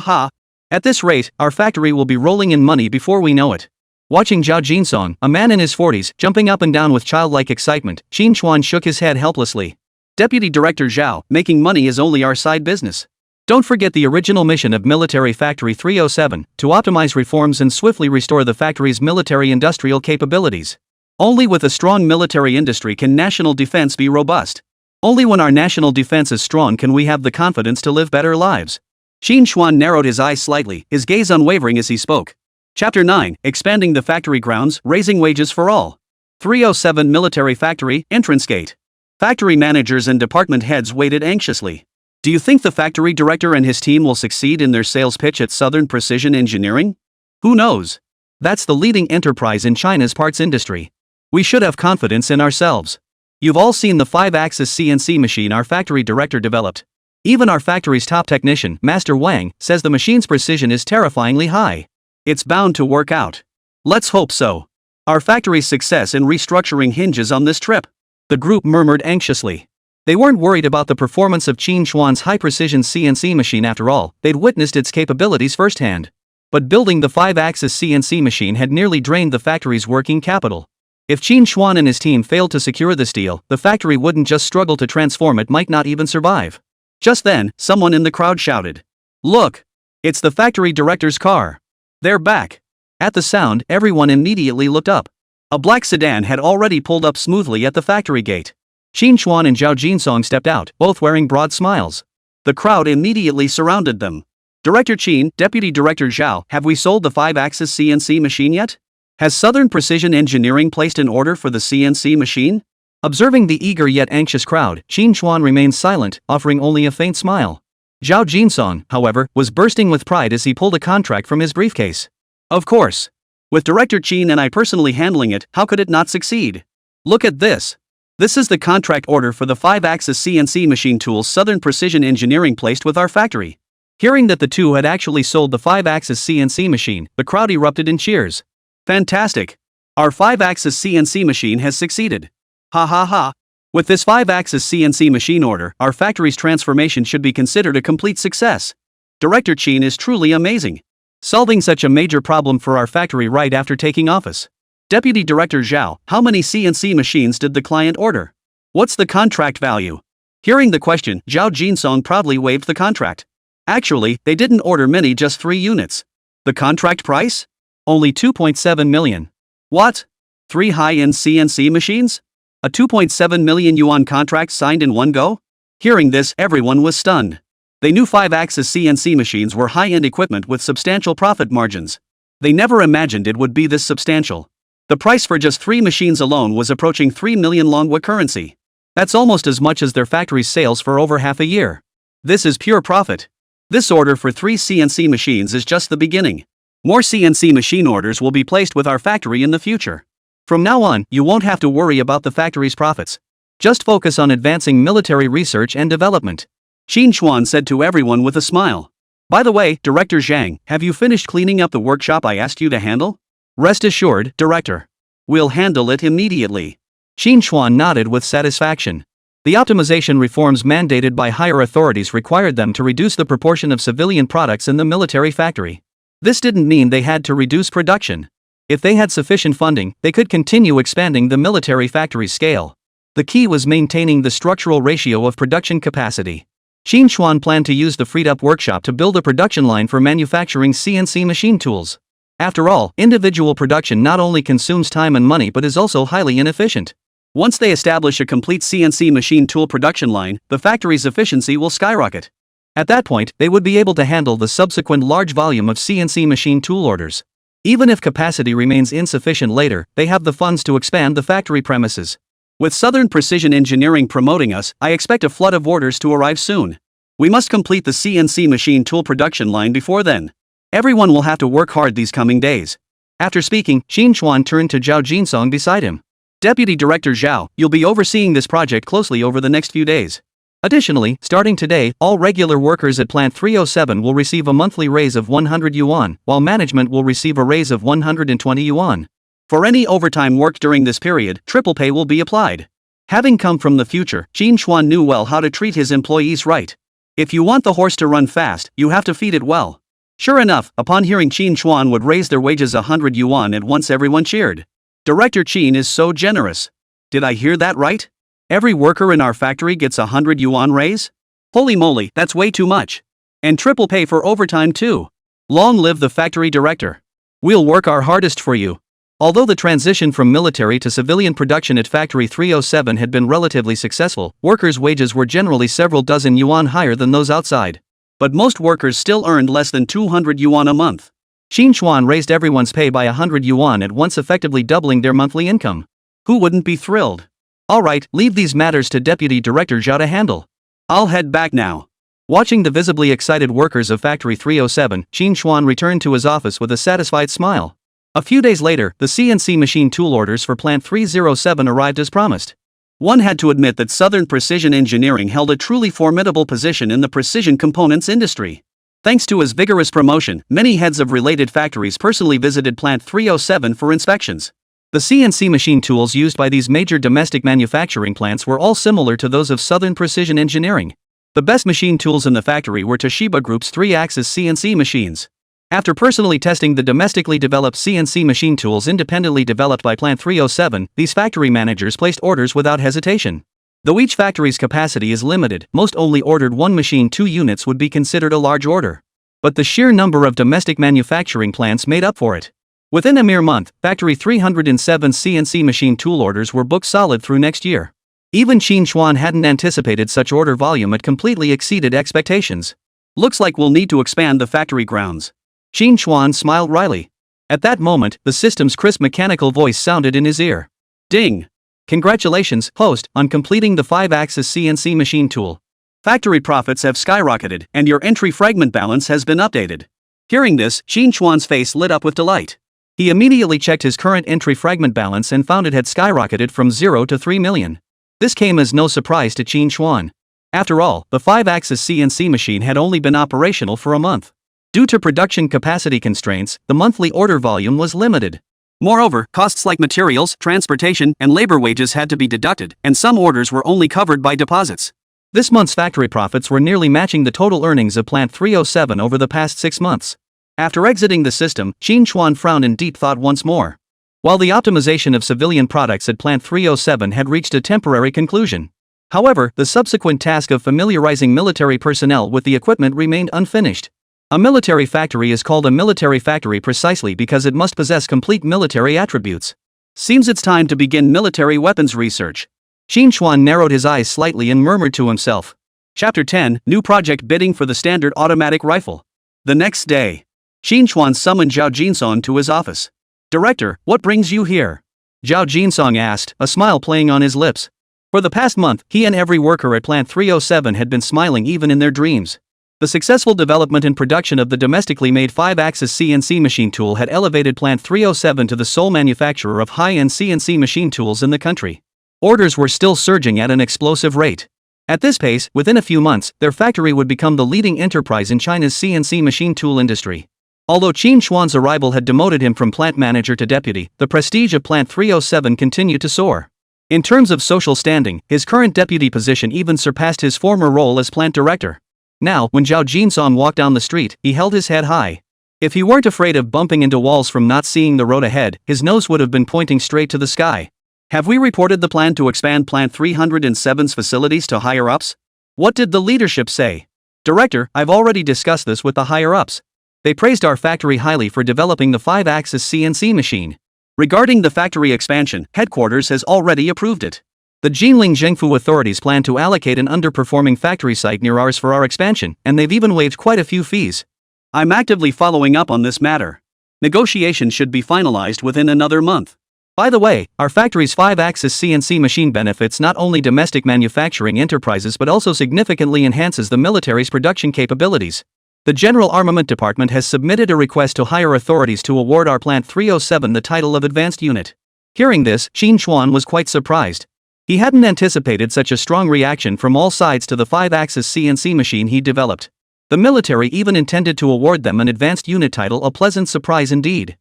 ha. At this rate, our factory will be rolling in money before we know it. Watching Zhao Jinsong, a man in his 40s, jumping up and down with childlike excitement, Qín Chuān shook his head helplessly. Deputy Director Zhao, making money is only our side business. Don't forget the original mission of Military Factory 307, to optimize reforms and swiftly restore the factory's military-industrial capabilities. Only with a strong military industry can national defense be robust. Only when our national defense is strong can we have the confidence to live better lives. Qín Chuān narrowed his eyes slightly, his gaze unwavering as he spoke. Chapter 9, Expanding the Factory Grounds, Raising Wages for All. 307 Military Factory, Entrance Gate. Factory managers and department heads waited anxiously. Do you think the factory director and his team will succeed in their sales pitch at Southern Precision Engineering? Who knows? That's the leading enterprise in China's parts industry. We should have confidence in ourselves. You've all seen the 5-axis CNC machine our factory director developed. Even our factory's top technician, Master Wang, says the machine's precision is terrifyingly high. It's bound to work out. Let's hope so. Our factory's success in restructuring hinges on this trip. The group murmured anxiously. They weren't worried about the performance of Qín Chuān's high-precision CNC machine after all, they'd witnessed its capabilities firsthand. But building the 5-axis CNC machine had nearly drained the factory's working capital. If Qín Chuān and his team failed to secure this deal, the factory wouldn't just struggle to transform, it might not even survive. Just then, someone in the crowd shouted. Look! It's the factory director's car. They're back. At the sound, everyone immediately looked up. A black sedan had already pulled up smoothly at the factory gate. Qín Chuān and Zhao Jinsong stepped out, both wearing broad smiles. The crowd immediately surrounded them. Director Qín, Deputy Director Zhao, have we sold the 5-axis CNC machine yet? Has Southern Precision Engineering placed an order for the CNC machine? Observing the eager yet anxious crowd, Qín Chuān remained silent, offering only a faint smile. Zhao Jinsong, however, was bursting with pride as he pulled a contract from his briefcase. Of course. With Director Qín and I personally handling it, how could it not succeed? Look at this. This is the contract order for the 5-axis CNC machine tools Southern Precision Engineering placed with our factory. Hearing that the two had actually sold the 5-axis CNC machine, the crowd erupted in cheers. Fantastic! Our 5-axis CNC machine has succeeded. Ha ha ha! With this 5-axis CNC machine order, our factory's transformation should be considered a complete success. Director Qín is truly amazing. Solving such a major problem for our factory right after taking office. Deputy Director Zhao, how many CNC machines did the client order? What's the contract value? Hearing the question, Zhao Jinsong proudly waved the contract. Actually, they didn't order many, just 3 units. The contract price? Only 2.7 million. What? 3 high-end CNC machines? A 2.7 million yuan contract signed in one go? Hearing this, everyone was stunned. They knew 5-axis CNC machines were high-end equipment with substantial profit margins. They never imagined it would be this substantial. The price for just 3 machines alone was approaching 3 million Longguo currency. That's almost as much as their factory's sales for over half a year. This is pure profit. This order for 3 CNC machines is just the beginning. More CNC machine orders will be placed with our factory in the future. From now on, you won't have to worry about the factory's profits. Just focus on advancing military research and development. Qín Chuān said to everyone with a smile. By the way, Director Zhang, have you finished cleaning up the workshop I asked you to handle? Rest assured, Director. We'll handle it immediately. Qín Chuān nodded with satisfaction. The optimization reforms mandated by higher authorities required them to reduce the proportion of civilian products in the military factory. This didn't mean they had to reduce production. If they had sufficient funding, they could continue expanding the military factory's scale. The key was maintaining the structural ratio of production capacity. Qín Chuān planned to use the freed-up workshop to build a production line for manufacturing CNC machine tools. After all, individual production not only consumes time and money but is also highly inefficient. Once they establish a complete CNC machine tool production line, the factory's efficiency will skyrocket. At that point, they would be able to handle the subsequent large volume of CNC machine tool orders. Even if capacity remains insufficient later, they have the funds to expand the factory premises. With Southern Precision Engineering promoting us, I expect a flood of orders to arrive soon. We must complete the CNC machine tool production line before then. Everyone will have to work hard these coming days. After speaking, Qín Chuān turned to Zhao Jinsong beside him. Deputy Director Zhao, you'll be overseeing this project closely over the next few days. Additionally, starting today, all regular workers at Plant 307 will receive a monthly raise of 100 yuan, while management will receive a raise of 120 yuan. For any overtime work during this period, triple pay will be applied. Having come from the future, Qín Chuān knew well how to treat his employees right. If you want the horse to run fast, you have to feed it well. Sure enough, upon hearing Qín Chuān would raise their wages 100 yuan at once, everyone cheered. Director Qín is so generous. Did I hear that right? Every worker in our factory gets 100 yuan raise? Holy moly, that's way too much. And triple pay for overtime too. Long live the factory director. We'll work our hardest for you. Although the transition from military to civilian production at Factory 307 had been relatively successful, workers' wages were generally several dozen yuan higher than those outside. But most workers still earned less than 200 yuan a month. Qín Chuān raised everyone's pay by 100 yuan at once, effectively doubling their monthly income. Who wouldn't be thrilled? Alright, leave these matters to Deputy Director Zhao to handle. I'll head back now. Watching the visibly excited workers of Factory 307, Qín Chuān returned to his office with a satisfied smile. A few days later, the CNC machine tool orders for Plant 307 arrived as promised. One had to admit that Southern Precision Engineering held a truly formidable position in the precision components industry. Thanks to his vigorous promotion, many heads of related factories personally visited Plant 307 for inspections. The CNC machine tools used by these major domestic manufacturing plants were all similar to those of Southern Precision Engineering. The best machine tools in the factory were Toshiba Group's 3-axis CNC machines. After personally testing the domestically developed CNC machine tools independently developed by Plant 307, these factory managers placed orders without hesitation. Though each factory's capacity is limited, most only ordered one machine. 2 units would be considered a large order. But the sheer number of domestic manufacturing plants made up for it. Within a mere month, Factory 307's CNC machine tool orders were booked solid through next year. Even Qín Chuān hadn't anticipated such order volume. It completely exceeded expectations. Looks like we'll need to expand the factory grounds. Qín Chuān smiled wryly. At that moment, the system's crisp mechanical voice sounded in his ear. Ding! Congratulations, host, on completing the 5-axis CNC machine tool. Factory profits have skyrocketed, and your entry fragment balance has been updated. Hearing this, Qín Chuān's face lit up with delight. He immediately checked his current entry fragment balance and found it had skyrocketed from 0 to 3 million. This came as no surprise to Qín Chuān. After all, the 5-axis CNC machine had only been operational for a month. Due to production capacity constraints, the monthly order volume was limited. Moreover, costs like materials, transportation, and labor wages had to be deducted, and some orders were only covered by deposits. This month's factory profits were nearly matching the total earnings of Plant 307 over the past 6 months. After exiting the system, Qín Chuān frowned in deep thought once more. While the optimization of civilian products at Plant 307 had reached a temporary conclusion. However, the subsequent task of familiarizing military personnel with the equipment remained unfinished. A military factory is called a military factory precisely because it must possess complete military attributes. Seems it's time to begin military weapons research. Qín Chuān narrowed his eyes slightly and murmured to himself. Chapter 10, New Project Bidding for the Standard Automatic Rifle. The next day, Qín Chuān summoned Zhao Jinsong to his office. Director, what brings you here? Zhao Jinsong asked, a smile playing on his lips. For the past month, he and every worker at Plant 307 had been smiling even in their dreams. The successful development and production of the domestically made 5-axis CNC machine tool had elevated Plant 307 to the sole manufacturer of high-end CNC machine tools in the country. Orders were still surging at an explosive rate. At this pace, within a few months, their factory would become the leading enterprise in China's CNC machine tool industry. Although Qín Chuān's arrival had demoted him from plant manager to deputy, the prestige of Plant 307 continued to soar. In terms of social standing, his current deputy position even surpassed his former role as plant director. Now, when Zhao Jinsong walked down the street, he held his head high. If he weren't afraid of bumping into walls from not seeing the road ahead, his nose would have been pointing straight to the sky. Have we reported the plan to expand Plant 307's facilities to higher-ups? What did the leadership say? Director, I've already discussed this with the higher-ups. They praised our factory highly for developing the 5-axis CNC machine. Regarding the factory expansion, headquarters has already approved it. The Jinling Zhengfu authorities plan to allocate an underperforming factory site near ours for our expansion, and they've even waived quite a few fees. I'm actively following up on this matter. Negotiations should be finalized within another month. By the way, our factory's 5-axis CNC machine benefits not only domestic manufacturing enterprises but also significantly enhances the military's production capabilities. The General Armament Department has submitted a request to higher authorities to award our Plant 307 the title of Advanced Unit. Hearing this, Qín Chuān was quite surprised. He hadn't anticipated such a strong reaction from all sides to the 5-axis CNC machine he developed. The military even intended to award them an advanced unit title, a pleasant surprise indeed.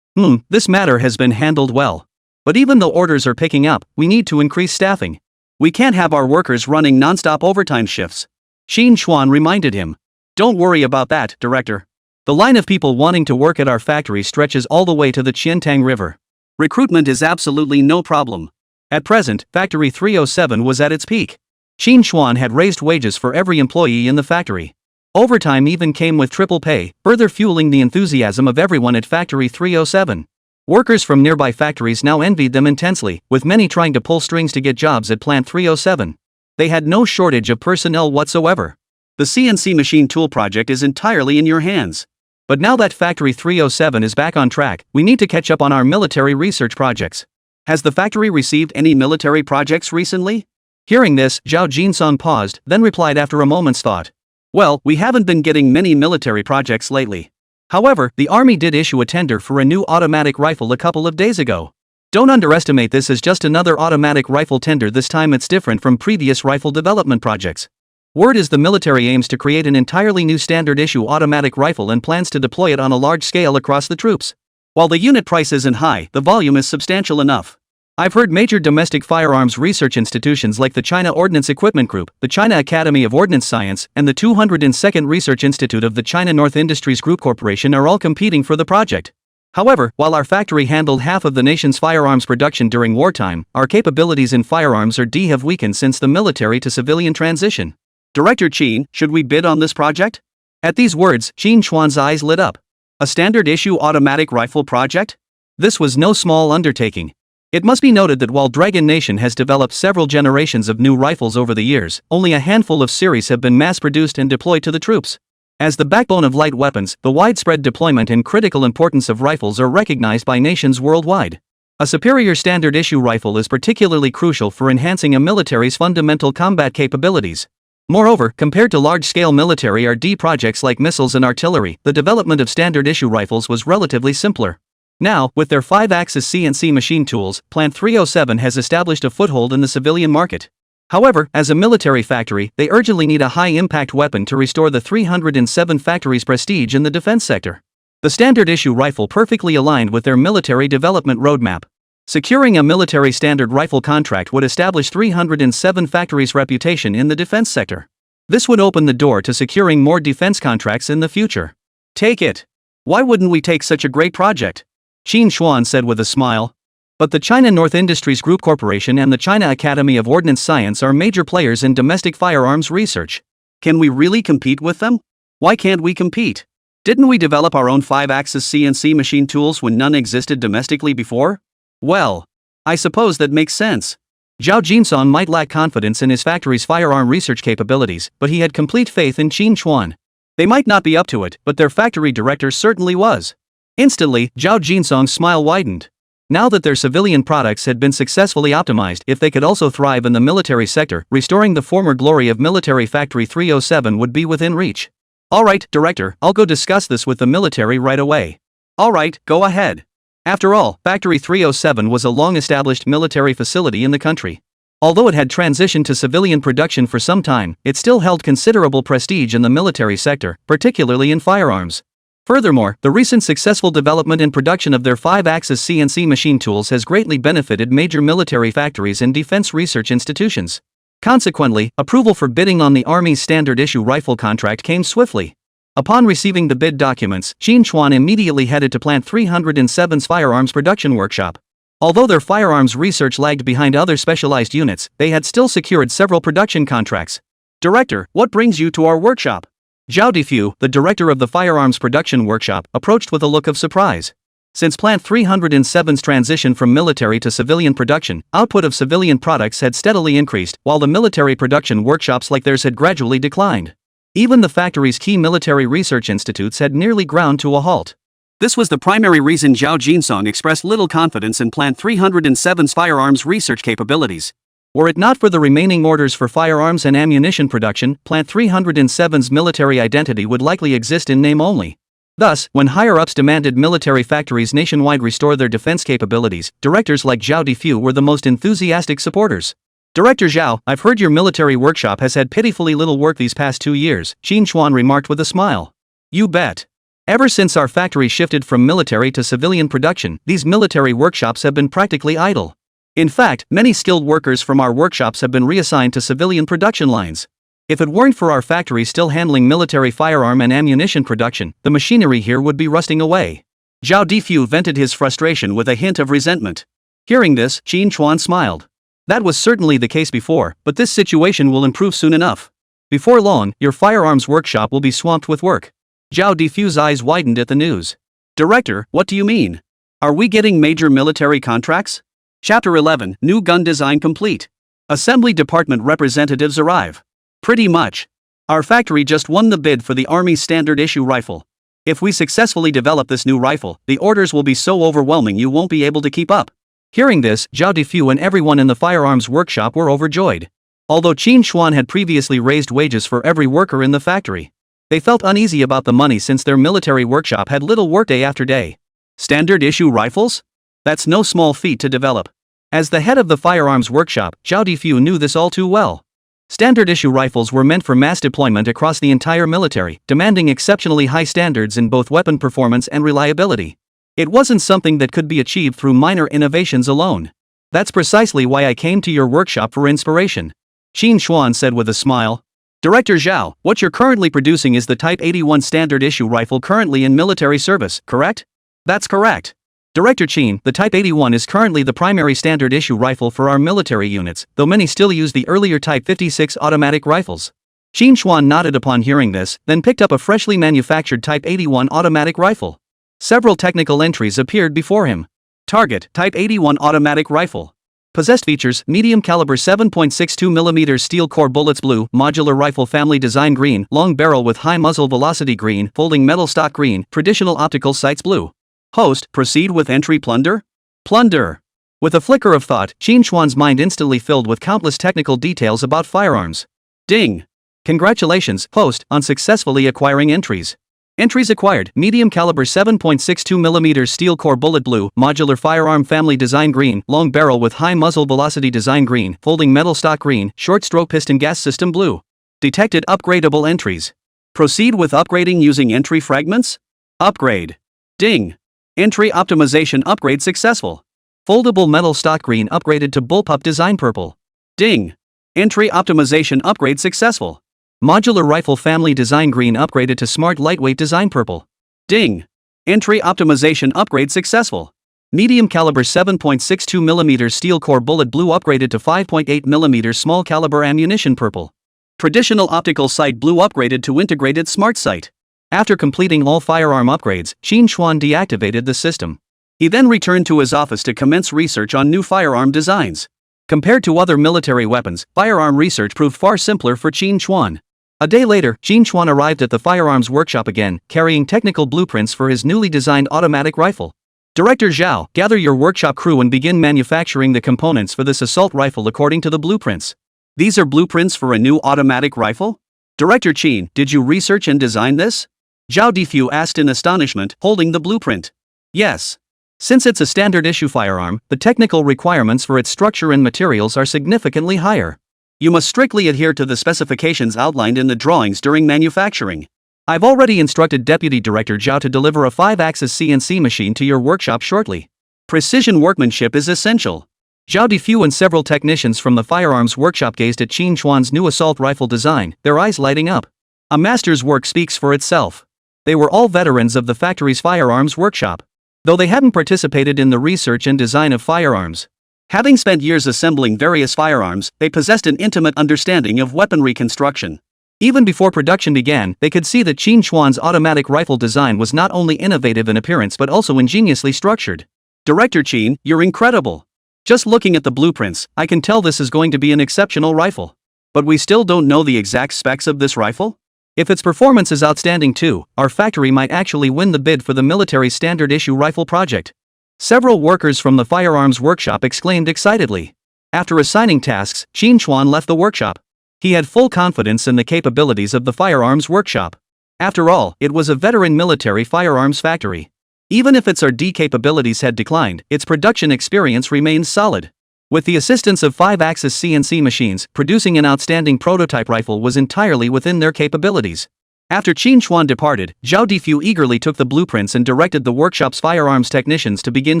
This matter has been handled well. But even though orders are picking up, we need to increase staffing. We can't have our workers running non-stop overtime shifts. Qín Chuān reminded him. Don't worry about that, Director. The line of people wanting to work at our factory stretches all the way to the Qiantang River. Recruitment is absolutely no problem. At present, Factory 307 was at its peak. Qín Chuān had raised wages for every employee in the factory. Overtime even came with triple pay, further fueling the enthusiasm of everyone at Factory 307. Workers from nearby factories now envied them intensely, with many trying to pull strings to get jobs at Plant 307. They had no shortage of personnel whatsoever. The CNC machine tool project is entirely in your hands. But now that Factory 307 is back on track, we need to catch up on our military research projects. Has the factory received any military projects recently? Hearing this, Zhao Jinsong paused, then replied after a moment's thought. Well, we haven't been getting many military projects lately. However, the army did issue a tender for a new automatic rifle a couple of days ago. Don't underestimate this as just another automatic rifle tender. This time it's different from previous rifle development projects. Word is the military aims to create an entirely new standard issue automatic rifle and plans to deploy it on a large scale across the troops. While the unit price isn't high, the volume is substantial enough. I've heard major domestic firearms research institutions like the China Ordnance Equipment Group, the China Academy of Ordnance Science, and the 202nd Research Institute of the China North Industries Group Corporation are all competing for the project. However, while our factory handled half of the nation's firearms production during wartime, our capabilities in firearms have weakened since the military to civilian transition. Director Qín, should we bid on this project? At these words, Qín Chuān's eyes lit up. A standard issue automatic rifle project? This was no small undertaking. It must be noted that while Dragon Nation has developed several generations of new rifles over the years, only a handful of series have been mass-produced and deployed to the troops. As the backbone of light weapons, the widespread deployment and critical importance of rifles are recognized by nations worldwide. A superior standard issue rifle is particularly crucial for enhancing a military's fundamental combat capabilities. Moreover, compared to large-scale military R&D projects like missiles and artillery, the development of standard-issue rifles was relatively simpler. Now, with their 5-axis CNC machine tools, Plant 307 has established a foothold in the civilian market. However, as a military factory, they urgently need a high-impact weapon to restore the 307 factory's prestige in the defense sector. The standard-issue rifle perfectly aligned with their military development roadmap. Securing a military standard rifle contract would establish 307 factories' reputation in the defense sector. This would open the door to securing more defense contracts in the future. Take it. Why wouldn't we take such a great project? Qín Chuān said with a smile. But the China North Industries Group Corporation and the China Academy of Ordnance Science are major players in domestic firearms research. Can we really compete with them? Why can't we compete? Didn't we develop our own 5-axis CNC machine tools when none existed domestically before? Well, I suppose that makes sense. Zhao Jinsong might lack confidence in his factory's firearm research capabilities, but he had complete faith in Qín Chuān. They might not be up to it, but their factory director certainly was. Instantly, Zhao Jinsong's smile widened. Now that their civilian products had been successfully optimized, if they could also thrive in the military sector, restoring the former glory of Military Factory 307 would be within reach. Alright, Director, I'll go discuss this with the military right away. Alright, go ahead. After all, Factory 307 was a long-established military facility in the country. Although it had transitioned to civilian production for some time, it still held considerable prestige in the military sector, particularly in firearms. Furthermore, the recent successful development and production of their 5-axis CNC machine tools has greatly benefited major military factories and defense research institutions. Consequently, approval for bidding on the Army's standard-issue rifle contract came swiftly. Upon receiving the bid documents, Qín Chuān immediately headed to Plant 307's firearms production workshop. Although their firearms research lagged behind other specialized units, they had still secured several production contracts. Director, what brings you to our workshop? Zhao Difu, the director of the firearms production workshop, approached with a look of surprise. Since Plant 307's transition from military to civilian production, output of civilian products had steadily increased, while the military production workshops like theirs had gradually declined. Even the factory's key military research institutes had nearly ground to a halt. This was the primary reason Zhao Jinsong expressed little confidence in Plant 307's firearms research capabilities. Were it not for the remaining orders for firearms and ammunition production, Plant 307's military identity would likely exist in name only. Thus, when higher-ups demanded military factories nationwide restore their defense capabilities, directors like Zhao Difu were the most enthusiastic supporters. Director Zhao, I've heard your military workshop has had pitifully little work these past 2 years, Qín Chuān remarked with a smile. You bet. Ever since our factory shifted from military to civilian production, these military workshops have been practically idle. In fact, many skilled workers from our workshops have been reassigned to civilian production lines. If it weren't for our factory still handling military firearm and ammunition production, the machinery here would be rusting away. Zhao Difu vented his frustration with a hint of resentment. Hearing this, Qín Chuān smiled. That was certainly the case before, but this situation will improve soon enough. Before long, your firearms workshop will be swamped with work. Zhao Difu's eyes widened at the news. Director, what do you mean? Are we getting major military contracts? Chapter 11, New Gun Design Complete. Assembly Department representatives arrive. Pretty much. Our factory just won the bid for the Army's standard issue rifle. If we successfully develop this new rifle, the orders will be so overwhelming you won't be able to keep up. Hearing this, Zhao Difu and everyone in the firearms workshop were overjoyed. Although Qín Chuān had previously raised wages for every worker in the factory, they felt uneasy about the money since their military workshop had little work day after day. Standard issue rifles? That's no small feat to develop. As the head of the firearms workshop, Zhao Difu knew this all too well. Standard issue rifles were meant for mass deployment across the entire military, demanding exceptionally high standards in both weapon performance and reliability. It wasn't something that could be achieved through minor innovations alone. That's precisely why I came to your workshop for inspiration. Qín Chuān said with a smile. Director Zhao, what you're currently producing is the Type 81 standard issue rifle currently in military service, correct? That's correct. Director Qín, the Type 81 is currently the primary standard issue rifle for our military units, though many still use the earlier Type 56 automatic rifles. Qín Chuān nodded upon hearing this, then picked up a freshly manufactured Type 81 automatic rifle. Several technical entries appeared before him. Target, Type 81 automatic rifle. Possessed features, medium caliber 7.62mm steel core bullets blue, modular rifle family design green, long barrel with high muzzle velocity green, folding metal stock green, traditional optical sights blue. Host, proceed with entry plunder? Plunder. With a flicker of thought, Qín Chuān's mind instantly filled with countless technical details about firearms. Ding. Congratulations, host, on successfully acquiring entries. Entries acquired, medium caliber 7.62mm steel core bullet blue, modular firearm family design green, long barrel with high muzzle velocity design green, folding metal stock green, short stroke piston gas system blue. Detected upgradable entries. Proceed with upgrading using entry fragments? Upgrade. Ding. Entry optimization upgrade successful. Foldable metal stock green upgraded to bullpup design purple. Ding. Entry optimization upgrade successful. Modular rifle family design green upgraded to smart lightweight design purple. Ding. Entry optimization upgrade successful. Medium caliber 7.62mm steel core bullet blue upgraded to 5.8mm small caliber ammunition purple. Traditional optical sight blue upgraded to integrated smart sight. After completing all firearm upgrades, Qín Chuān deactivated the system. He then returned to his office to commence research on new firearm designs. Compared to other military weapons, firearm research proved far simpler for Qín Chuān. A day later, Qín Chuān arrived at the firearms workshop again, carrying technical blueprints for his newly designed automatic rifle. Director Zhao, gather your workshop crew and begin manufacturing the components for this assault rifle according to the blueprints. These are blueprints for a new automatic rifle? Director Qín, did you research and design this? Zhao Difu asked in astonishment, holding the blueprint. Yes. Since it's a standard issue firearm, the technical requirements for its structure and materials are significantly higher. You must strictly adhere to the specifications outlined in the drawings during manufacturing. I've already instructed Deputy Director Zhao to deliver a 5-axis CNC machine to your workshop shortly. Precision workmanship is essential. Zhao Difu and several technicians from the firearms workshop gazed at Qín Chuān's new assault rifle design, their eyes lighting up. A master's work speaks for itself. They were all veterans of the factory's firearms workshop, though they hadn't participated in the research and design of firearms. Having spent years assembling various firearms, they possessed an intimate understanding of weaponry construction. Even before production began, they could see that Qín Chuān's automatic rifle design was not only innovative in appearance but also ingeniously structured. Director Qín, you're incredible. Just looking at the blueprints, I can tell this is going to be an exceptional rifle. But we still don't know the exact specs of this rifle? If its performance is outstanding too, our factory might actually win the bid for the military standard issue rifle project. Several workers from the firearms workshop exclaimed excitedly. After assigning tasks, Qín Chuān left the workshop. He had full confidence in the capabilities of the firearms workshop. After all, it was a veteran military firearms factory. Even if its R&D capabilities had declined, its production experience remained solid. With the assistance of 5-axis CNC machines, producing an outstanding prototype rifle was entirely within their capabilities. After Qín Chuān departed, Zhao Difu eagerly took the blueprints and directed the workshop's firearms technicians to begin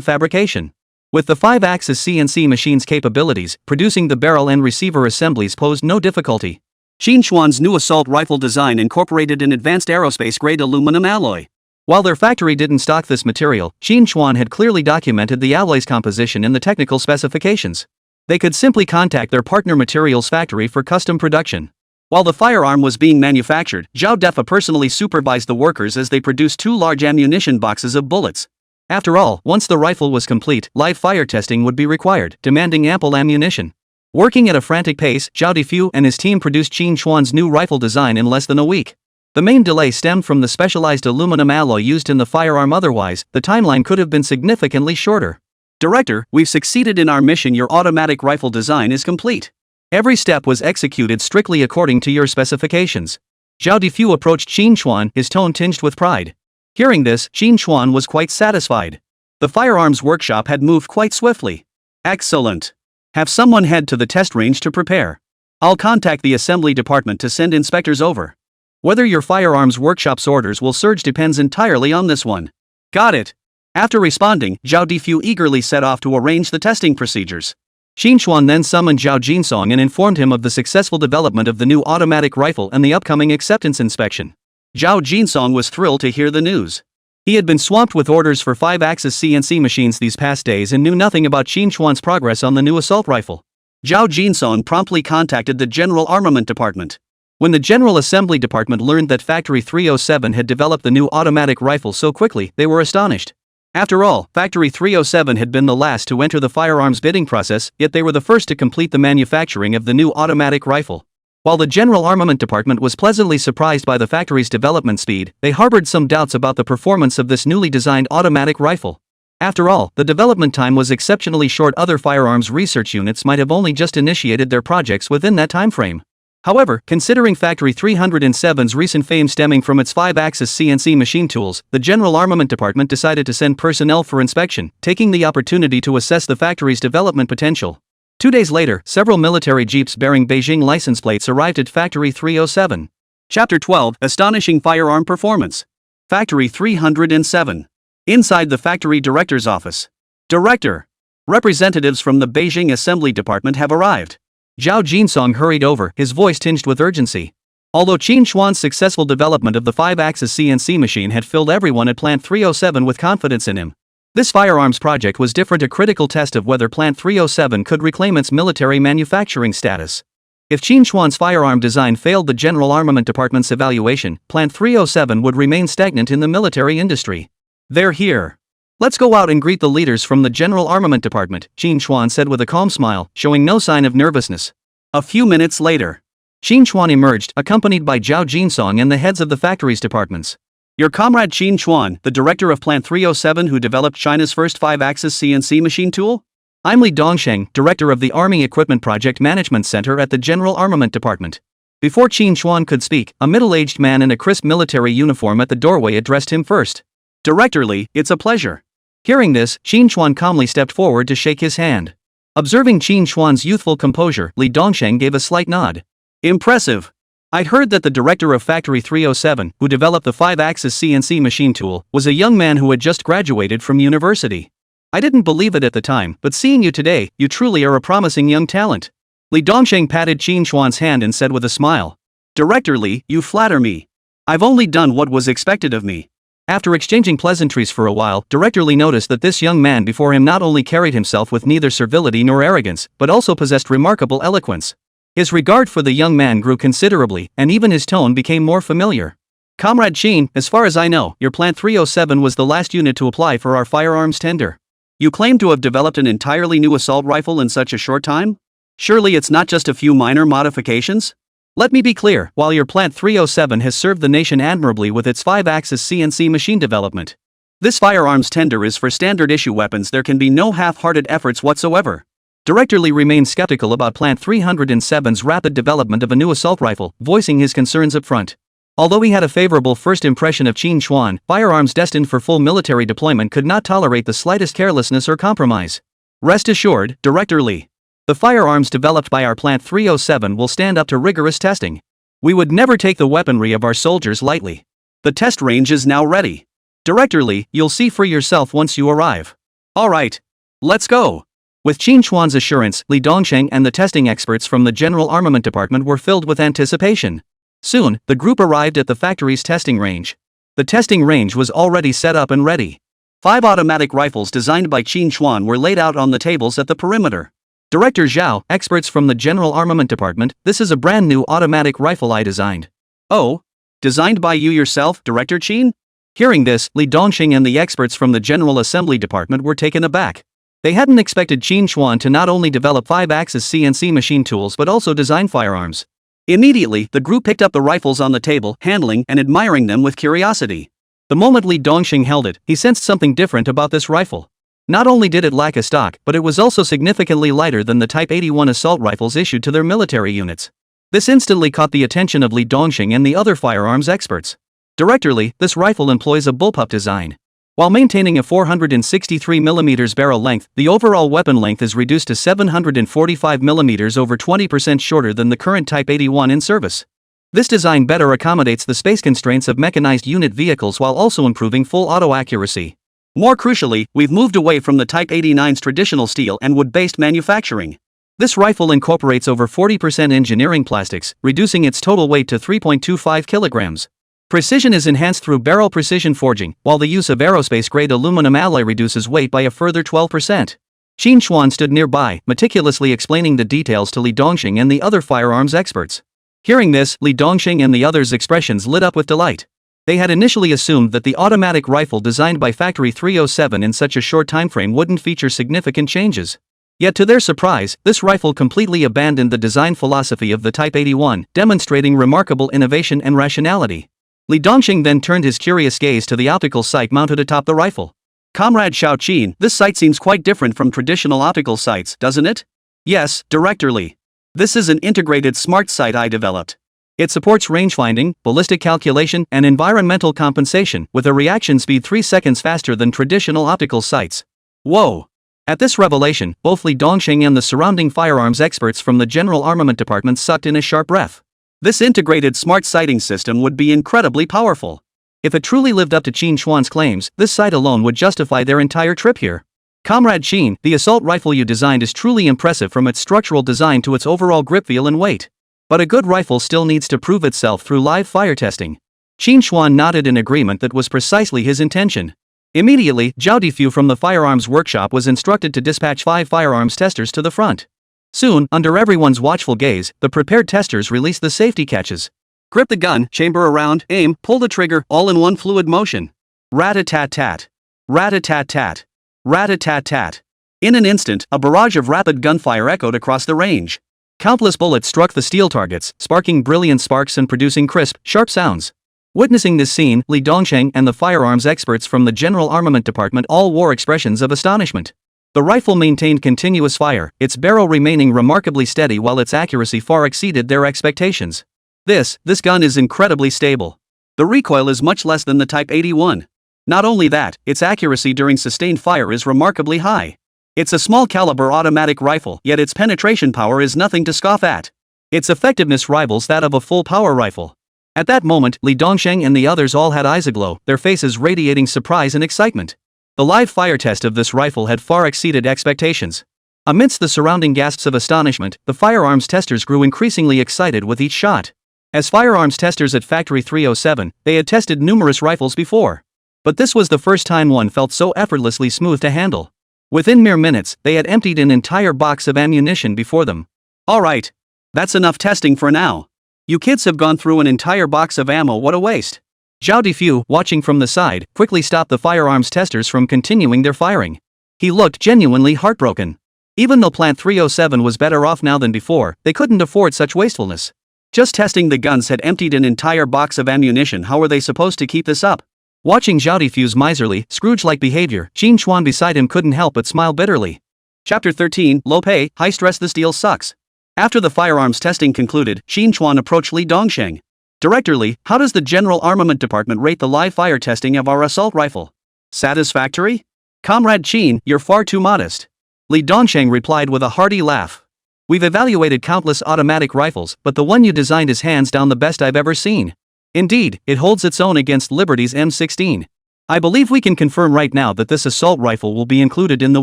fabrication. With the 5-axis CNC machine's capabilities, producing the barrel and receiver assemblies posed no difficulty. Qín Chuān's new assault rifle design incorporated an advanced aerospace-grade aluminum alloy. While their factory didn't stock this material, Qín Chuān had clearly documented the alloy's composition in the technical specifications. They could simply contact their partner materials factory for custom production. While the firearm was being manufactured, Zhao Defa personally supervised the workers as they produced 2 large ammunition boxes of bullets. After all, once the rifle was complete, live fire testing would be required, demanding ample ammunition. Working at a frantic pace, Zhao Difu and his team produced Qín Chuān's new rifle design in less than a week. The main delay stemmed from the specialized aluminum alloy used in the firearm. Otherwise, the timeline could have been significantly shorter. Director, we've succeeded in our mission. Your automatic rifle design is complete. Every step was executed strictly according to your specifications. Zhao Difu approached Qín Chuān, his tone tinged with pride. Hearing this, Qín Chuān was quite satisfied. The firearms workshop had moved quite swiftly. Excellent. Have someone head to the test range to prepare. I'll contact the assembly department to send inspectors over. Whether your firearms workshop's orders will surge depends entirely on this one. Got it. After responding, Zhao Difu eagerly set off to arrange the testing procedures. Qín Chuān then summoned Zhao Jinsong and informed him of the successful development of the new automatic rifle and the upcoming acceptance inspection. Zhao Jinsong was thrilled to hear the news. He had been swamped with orders for 5-axis CNC machines these past days and knew nothing about Qín Chuān's progress on the new assault rifle. Zhao Jinsong promptly contacted the General Armament Department. When the General Assembly Department learned that Factory 307 had developed the new automatic rifle so quickly, they were astonished. After all, Factory 307 had been the last to enter the firearms bidding process, yet they were the first to complete the manufacturing of the new automatic rifle. While the General Armament Department was pleasantly surprised by the factory's development speed, they harbored some doubts about the performance of this newly designed automatic rifle. After all, the development time was exceptionally short. Other firearms research units might have only just initiated their projects within that time frame. However, considering Factory 307's recent fame stemming from its 5-axis CNC machine tools, the General Armament Department decided to send personnel for inspection, taking the opportunity to assess the factory's development potential. 2 days later, several military jeeps bearing Beijing license plates arrived at Factory 307. Chapter 12: Astonishing Firearm Performance. Factory 307. Inside the factory director's office. Director. Representatives from the Beijing Assembly Department have arrived. Zhao Jinsong hurried over, his voice tinged with urgency. Although Qín Chuān's successful development of the 5-axis CNC machine had filled everyone at Plant 307 with confidence in him, this firearms project was different, a critical test of whether Plant 307 could reclaim its military manufacturing status. If Qín Chuān's firearm design failed the General Armament Department's evaluation, Plant 307 would remain stagnant in the military industry. They're here. Let's go out and greet the leaders from the General Armament Department, Qín Chuān said with a calm smile, showing no sign of nervousness. A few minutes later, Qín Chuān emerged, accompanied by Zhao Jinsong and the heads of the factory's departments. Your comrade Qín Chuān, the director of Plant 307 who developed China's first 5-axis CNC machine tool? I'm Li Dongsheng, director of the Army Equipment Project Management Center at the General Armament Department. Before Qín Chuān could speak, a middle-aged man in a crisp military uniform at the doorway addressed him first. Director Li, it's a pleasure. Hearing this, Qín Chuān calmly stepped forward to shake his hand. Observing Qín Chuān's youthful composure, Li Dongsheng gave a slight nod. Impressive. I'd heard that the director of Factory 307, who developed the 5-axis CNC machine tool, was a young man who had just graduated from university. I didn't believe it at the time, but seeing you today, you truly are a promising young talent. Li Dongsheng patted Qín Chuān's hand and said with a smile. Director Li, you flatter me. I've only done what was expected of me. After exchanging pleasantries for a while, Director Li noticed that this young man before him not only carried himself with neither servility nor arrogance, but also possessed remarkable eloquence. His regard for the young man grew considerably, and even his tone became more familiar. Comrade Qín, as far as I know, your Plant 307 was the last unit to apply for our firearms tender. You claim to have developed an entirely new assault rifle in such a short time? Surely it's not just a few minor modifications? Let me be clear, while your Plant 307 has served the nation admirably with its 5-axis CNC machine development, this firearms tender is for standard-issue weapons. There can be no half-hearted efforts whatsoever. Director Li remained skeptical about Plant 307's rapid development of a new assault rifle, voicing his concerns up front. Although he had a favorable first impression of Qín Chuān, firearms destined for full military deployment could not tolerate the slightest carelessness or compromise. Rest assured, Director Li. The firearms developed by our Plant 307 will stand up to rigorous testing. We would never take the weaponry of our soldiers lightly. The test range is now ready. Director Li, you'll see for yourself once you arrive. Alright. Let's go. With Qín Chuān's assurance, Li Dongsheng and the testing experts from the General Armament Department were filled with anticipation. Soon, the group arrived at the factory's testing range. The testing range was already set up and ready. 5 automatic rifles designed by Qín Chuān were laid out on the tables at the perimeter. Director Zhao, experts from the General Armament Department, this is a brand new automatic rifle I designed. Oh? Designed by you yourself, Director Qín? Hearing this, Li Dongsheng and the experts from the General Assembly Department were taken aback. They hadn't expected Qín Chuān to not only develop 5-axis CNC machine tools but also design firearms. Immediately, the group picked up the rifles on the table, handling and admiring them with curiosity. The moment Li Dongsheng held it, he sensed something different about this rifle. Not only did it lack a stock, but it was also significantly lighter than the Type 81 assault rifles issued to their military units. This instantly caught the attention of Li Dongsheng and the other firearms experts. Director Li, this rifle employs a bullpup design. While maintaining a 463mm barrel length, the overall weapon length is reduced to 745mm, over 20% shorter than the current Type 81 in service. This design better accommodates the space constraints of mechanized unit vehicles while also improving full auto accuracy. More crucially, we've moved away from the Type 89's traditional steel and wood-based manufacturing. This rifle incorporates over 40% engineering plastics, reducing its total weight to 3.25 kilograms. Precision is enhanced through barrel precision forging, while the use of aerospace-grade aluminum alloy reduces weight by a further 12%. Qín Chuān stood nearby, meticulously explaining the details to Li Dongsheng and the other firearms experts. Hearing this, Li Dongsheng and the others' expressions lit up with delight. They had initially assumed that the automatic rifle designed by Factory 307 in such a short timeframe wouldn't feature significant changes. Yet to their surprise, this rifle completely abandoned the design philosophy of the Type 81, demonstrating remarkable innovation and rationality. Li Dongsheng then turned his curious gaze to the optical sight mounted atop the rifle. Comrade Xiao Qin, this sight seems quite different from traditional optical sights, doesn't it? Yes, Director Li. This is an integrated smart sight I developed. It supports rangefinding, ballistic calculation, and environmental compensation, with a reaction speed 3 seconds faster than traditional optical sights. Whoa! At this revelation, both Li Dongsheng and the surrounding firearms experts from the General Armament Department sucked in a sharp breath. This integrated smart sighting system would be incredibly powerful. If it truly lived up to Qín Chuān's claims, this sight alone would justify their entire trip here. Comrade Qín, the assault rifle you designed is truly impressive from its structural design to its overall grip feel and weight. But a good rifle still needs to prove itself through live fire testing. Qín Chuān nodded in agreement that was precisely his intention. Immediately, Zhao Difu from the firearms workshop was instructed to dispatch 5 firearms testers to the front. Soon, under everyone's watchful gaze, the prepared testers released the safety catches. Grip the gun, chamber around, aim, pull the trigger, all in one fluid motion. Rat-a-tat-tat. Rat-a-tat-tat. Rat-a-tat-tat. In an instant, a barrage of rapid gunfire echoed across the range. Countless bullets struck the steel targets, sparking brilliant sparks and producing crisp, sharp sounds. Witnessing this scene, Li Dongsheng and the firearms experts from the General Armament Department all wore expressions of astonishment. The rifle maintained continuous fire, its barrel remaining remarkably steady while its accuracy far exceeded their expectations. This gun is incredibly stable. The recoil is much less than the Type 81. Not only that, its accuracy during sustained fire is remarkably high. It's a small-caliber automatic rifle, yet its penetration power is nothing to scoff at. Its effectiveness rivals that of a full-power rifle. At that moment, Li Dongsheng and the others all had eyes aglow, their faces radiating surprise and excitement. The live fire test of this rifle had far exceeded expectations. Amidst the surrounding gasps of astonishment, the firearms testers grew increasingly excited with each shot. As firearms testers at Factory 307, they had tested numerous rifles before. But this was the first time one felt so effortlessly smooth to handle. Within mere minutes, they had emptied an entire box of ammunition before them. Alright. That's enough testing for now. You kids have gone through an entire box of ammo, what a waste. Zhao Difu, watching from the side, quickly stopped the firearms testers from continuing their firing. He looked genuinely heartbroken. Even though Plant 307 was better off now than before, they couldn't afford such wastefulness. Just testing the guns had emptied an entire box of ammunition. How were they supposed to keep this up? Watching Zhao Difu's miserly, Scrooge-like behavior, Qín Chuān beside him couldn't help but smile bitterly. Chapter 13, Low Pay, High Stress. This deal sucks. After the firearms testing concluded, Qín Chuān approached Li Dongsheng. Director Li, how does the General Armament Department rate the live fire testing of our assault rifle? Satisfactory? Comrade Qín, you're far too modest. Li Dongsheng replied with a hearty laugh. We've evaluated countless automatic rifles, but the one you designed is hands down the best I've ever seen. Indeed, it holds its own against Liberty's M16. I believe we can confirm right now that this assault rifle will be included in the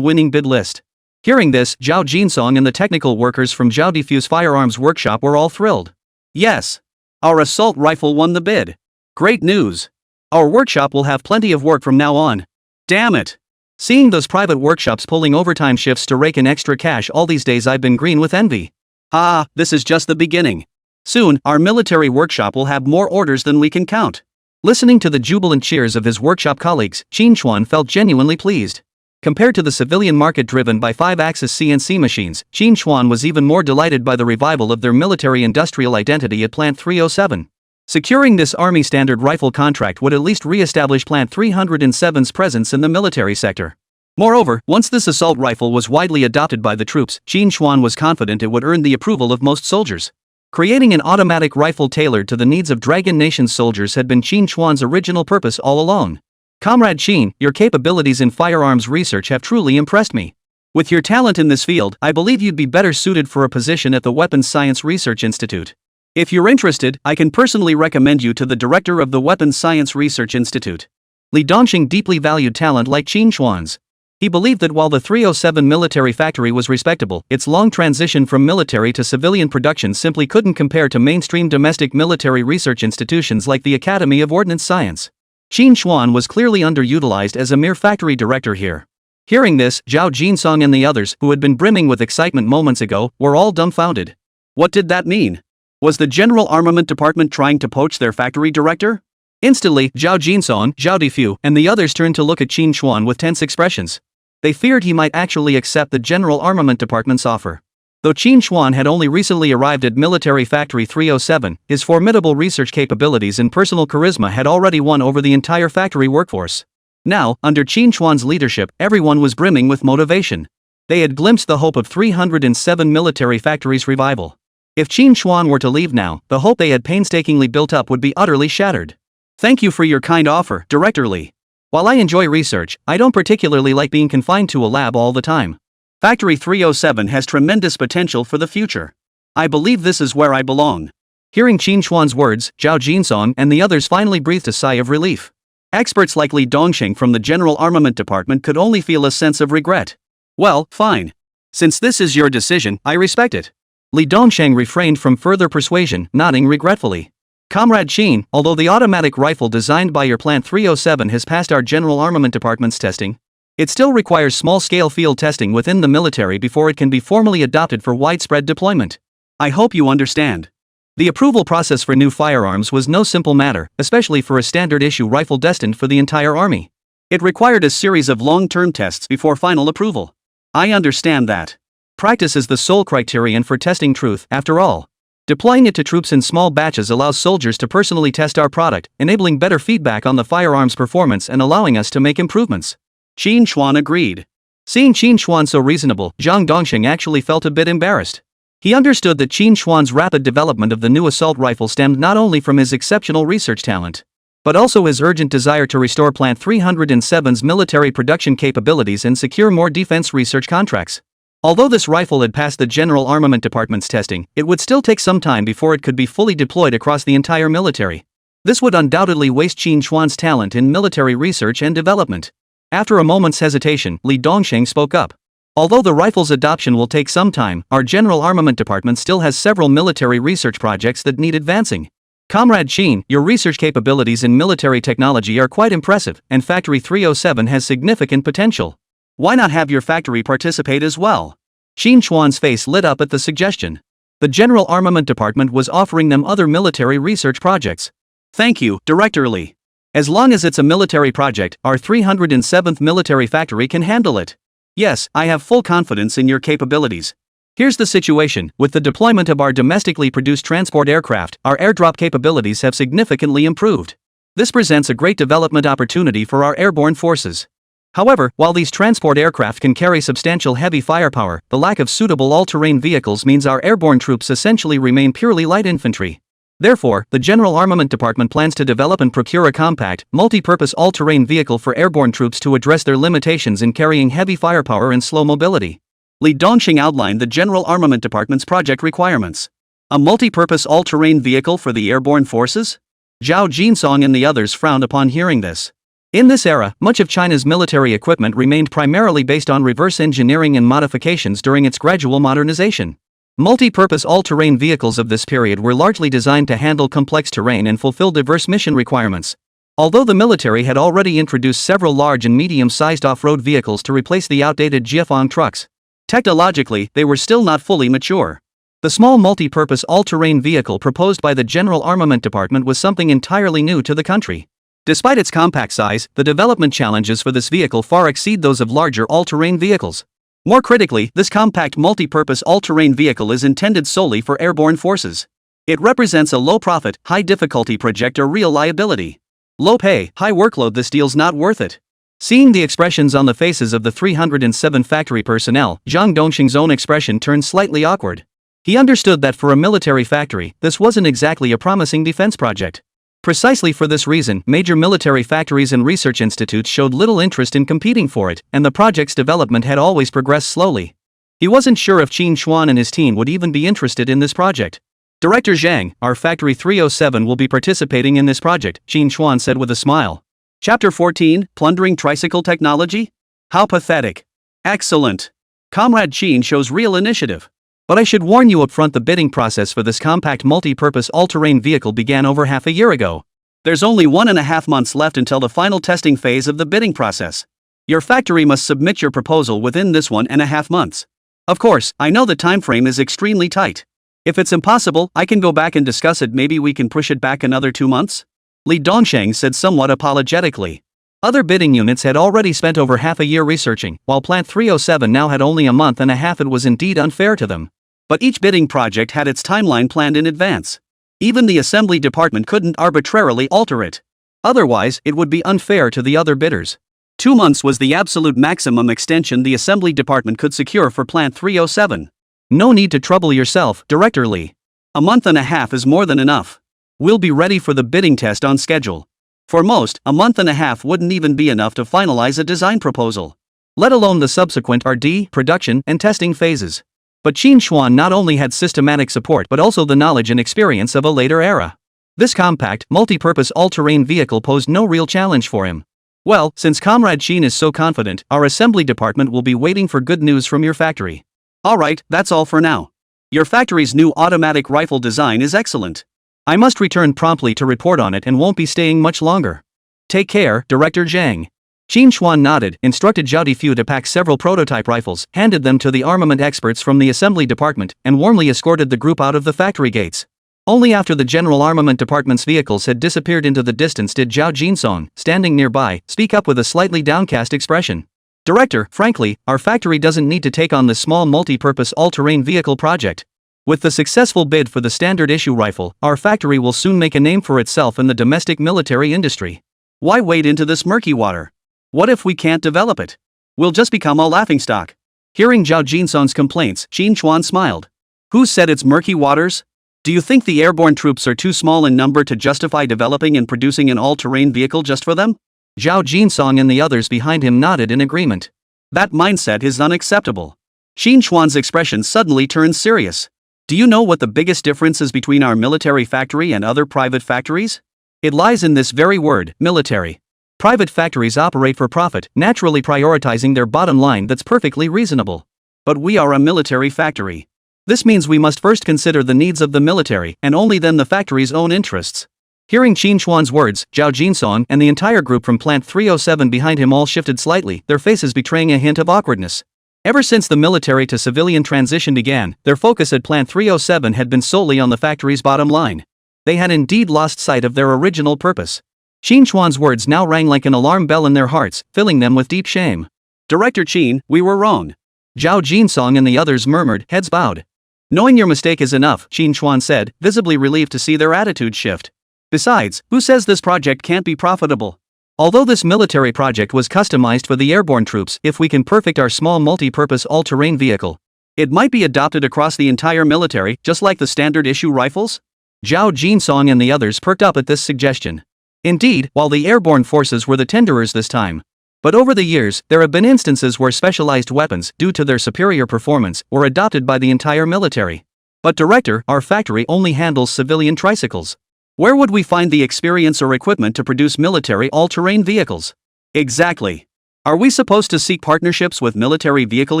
winning bid list." Hearing this, Zhao Jinsong and the technical workers from Zhao Defuse Firearms Workshop were all thrilled. "Yes! Our assault rifle won the bid. Great news! Our workshop will have plenty of work from now on. Damn it! Seeing those private workshops pulling overtime shifts to rake in extra cash all these days, I've been green with envy. Ah, this is just the beginning. Soon, our military workshop will have more orders than we can count." Listening to the jubilant cheers of his workshop colleagues, Qín Chuān felt genuinely pleased. Compared to the civilian market driven by 5-axis CNC machines, Qín Chuān was even more delighted by the revival of their military-industrial identity at Plant 307. Securing this Army standard rifle contract would at least re-establish Plant 307's presence in the military sector. Moreover, once this assault rifle was widely adopted by the troops, Qín Chuān was confident it would earn the approval of most soldiers. Creating an automatic rifle tailored to the needs of Dragon Nation's soldiers had been Qín Chuān's original purpose all along. "Comrade Qín, your capabilities in firearms research have truly impressed me. With your talent in this field, I believe you'd be better suited for a position at the Weapons Science Research Institute. If you're interested, I can personally recommend you to the director of the Weapons Science Research Institute." Li Dongxing deeply valued talent like Qín Chuān's. He believed that while the 307 military factory was respectable, its long transition from military to civilian production simply couldn't compare to mainstream domestic military research institutions like the Academy of Ordnance Science. Qín Chuān was clearly underutilized as a mere factory director here. Hearing this, Zhao Jinsong and the others, who had been brimming with excitement moments ago, were all dumbfounded. What did that mean? Was the General Armament Department trying to poach their factory director? Instantly, Zhao Jinsong, Zhao Defuse, and the others turned to look at Qín Chuān with tense expressions. They feared he might actually accept the General Armament Department's offer. Though Qín Chuān had only recently arrived at Military Factory 307, his formidable research capabilities and personal charisma had already won over the entire factory workforce. Now, under Qín Chuān's leadership, everyone was brimming with motivation. They had glimpsed the hope of 307 military factories' revival. If Qín Chuān were to leave now, the hope they had painstakingly built up would be utterly shattered. "Thank you for your kind offer, Director Li. While I enjoy research, I don't particularly like being confined to a lab all the time. Factory 307 has tremendous potential for the future. I believe this is where I belong." Hearing Qín Chuān's words, Zhao Jinsong and the others finally breathed a sigh of relief. Experts like Li Dongxing from the General Armament Department could only feel a sense of regret. "Well, fine. Since this is your decision, I respect it." Li Dongxing refrained from further persuasion, nodding regretfully. "Comrade Qín, although the automatic rifle designed by your Plant 307 has passed our General Armament Department's testing, it still requires small-scale field testing within the military before it can be formally adopted for widespread deployment. I hope you understand. The approval process for new firearms was no simple matter, especially for a standard-issue rifle destined for the entire army. It required a series of long-term tests before final approval. I understand that. Practice is the sole criterion for testing truth, after all. Deploying it to troops in small batches allows soldiers to personally test our product, enabling better feedback on the firearm's performance and allowing us to make improvements." Qín Chuān agreed. Seeing Qín Chuān so reasonable, Zhang Dongxing actually felt a bit embarrassed. He understood that Qín Chuān's rapid development of the new assault rifle stemmed not only from his exceptional research talent, but also his urgent desire to restore Plant 307's military production capabilities and secure more defense research contracts. Although this rifle had passed the General Armament Department's testing, it would still take some time before it could be fully deployed across the entire military. This would undoubtedly waste Qín Chuān's talent in military research and development. After a moment's hesitation, Li Dongxing spoke up. "Although the rifle's adoption will take some time, our General Armament Department still has several military research projects that need advancing. Comrade Qín, your research capabilities in military technology are quite impressive, and Factory 307 has significant potential. Why not have your factory participate as well?" Qín Chuān's face lit up at the suggestion. The General Armament Department was offering them other military research projects. "Thank you, Director Li. As long as it's a military project, our 307th military factory can handle it. Yes, I have full confidence in your capabilities. Here's the situation: with the deployment of our domestically produced transport aircraft, our airdrop capabilities have significantly improved. This presents a great development opportunity for our airborne forces. However, while these transport aircraft can carry substantial heavy firepower, the lack of suitable all-terrain vehicles means our airborne troops essentially remain purely light infantry. Therefore, the General Armament Department plans to develop and procure a compact, multi-purpose all-terrain vehicle for airborne troops to address their limitations in carrying heavy firepower and slow mobility. Li Dongxing outlined the General Armament Department's project requirements. A multi-purpose all-terrain vehicle for the airborne forces? Zhao Jinsong and the others frowned upon hearing this. In this era, much of China's military equipment remained primarily based on reverse engineering and modifications during its gradual modernization. Multi-purpose all-terrain vehicles of this period were largely designed to handle complex terrain and fulfill diverse mission requirements. Although the military had already introduced several large and medium-sized off-road vehicles to replace the outdated Jiefang trucks, technologically, they were still not fully mature. The small multi-purpose all-terrain vehicle proposed by the General Armament Department was something entirely new to the country. Despite its compact size, the development challenges for this vehicle far exceed those of larger all-terrain vehicles. More critically, this compact multi-purpose all-terrain vehicle is intended solely for airborne forces. It represents a low-profit, high-difficulty project or real liability. Low pay, high workload. This deal's not worth it. Seeing the expressions on the faces of the 307 factory personnel, Zhang Dongxing's own expression turned slightly awkward. He understood that for a military factory, this wasn't exactly a promising defense project. Precisely for this reason, major military factories and research institutes showed little interest in competing for it, and the project's development had always progressed slowly. He wasn't sure if Qín Chuān and his team would even be interested in this project. Director Zhang, our Factory 307 will be participating in this project, Qín Chuān said with a smile. Chapter 14, Plundering Tricycle Technology? How pathetic. Excellent. Comrade Qín shows real initiative. But I should warn you up front, the bidding process for this compact multi-purpose all-terrain vehicle began over half a year ago. There's only 1.5 months left until the final testing phase of the bidding process. Your factory must submit your proposal within this 1.5 months. Of course, I know the time frame is extremely tight. If it's impossible, I can go back and discuss it. Maybe we can push it back another 2 months? Li Dongxing said somewhat apologetically. Other bidding units had already spent over half a year researching, while Plant 307 now had only a month and a half. It was indeed unfair to them. But each bidding project had its timeline planned in advance. Even the assembly department couldn't arbitrarily alter it. Otherwise, it would be unfair to the other bidders. 2 months was the absolute maximum extension the assembly department could secure for Plant 307. No need to trouble yourself, Director Li. A month and a half is more than enough. We'll be ready for the bidding test on schedule. For most, a month and a half wouldn't even be enough to finalize a design proposal, let alone the subsequent R&D, production, and testing phases. But Qín Chuān not only had systematic support but also the knowledge and experience of a later era. This compact, multi-purpose all-terrain vehicle posed no real challenge for him. Well, since Comrade Qín is so confident, our assembly department will be waiting for good news from your factory. Alright, that's all for now. Your factory's new automatic rifle design is excellent. I must return promptly to report on it and won't be staying much longer. Take care, Director Zhang. Qín Chuān nodded, instructed Zhao Difu to pack several prototype rifles, handed them to the armament experts from the assembly department, and warmly escorted the group out of the factory gates. Only after the General Armament Department's vehicles had disappeared into the distance did Zhao Jinsong, standing nearby, speak up with a slightly downcast expression. Director, frankly, our factory doesn't need to take on this small multi-purpose all-terrain vehicle project. With the successful bid for the standard issue rifle, our factory will soon make a name for itself in the domestic military industry. Why wade into this murky water? What if we can't develop it? We'll just become a laughingstock. Hearing Zhao Jinsong's complaints, Qín Chuān smiled. Who said it's murky waters? Do you think the airborne troops are too small in number to justify developing and producing an all-terrain vehicle just for them? Zhao Jinsong and the others behind him nodded in agreement. That mindset is unacceptable. Qín Chuān's expression suddenly turned serious. Do you know what the biggest difference is between our military factory and other private factories? It lies in this very word, military. Private factories operate for profit, naturally prioritizing their bottom line. That's perfectly reasonable. But we are a military factory. This means we must first consider the needs of the military, and only then the factory's own interests. Hearing Qín Chuān's words, Zhao Jinsong and the entire group from Plant 307 behind him all shifted slightly, their faces betraying a hint of awkwardness. Ever since the military to civilian transition began, their focus at Plant 307 had been solely on the factory's bottom line. They had indeed lost sight of their original purpose. Qín Chuān's words now rang like an alarm bell in their hearts, filling them with deep shame. Director Qín, we were wrong. Zhao Jinsong and the others murmured, heads bowed. Knowing your mistake is enough, Qín Chuān said, visibly relieved to see their attitude shift. Besides, who says this project can't be profitable? Although this military project was customized for the airborne troops, if we can perfect our small multi-purpose all-terrain vehicle, it might be adopted across the entire military, just like the standard issue rifles? Zhao Jinsong and the others perked up at this suggestion. Indeed, while the airborne forces were the tenderers this time, But over the years, there have been instances where specialized weapons, due to their superior performance, were adopted by the entire military. But Director, our factory only handles civilian tricycles. Where would we find the experience or equipment to produce military all-terrain vehicles? Exactly. Are we supposed to seek partnerships with military vehicle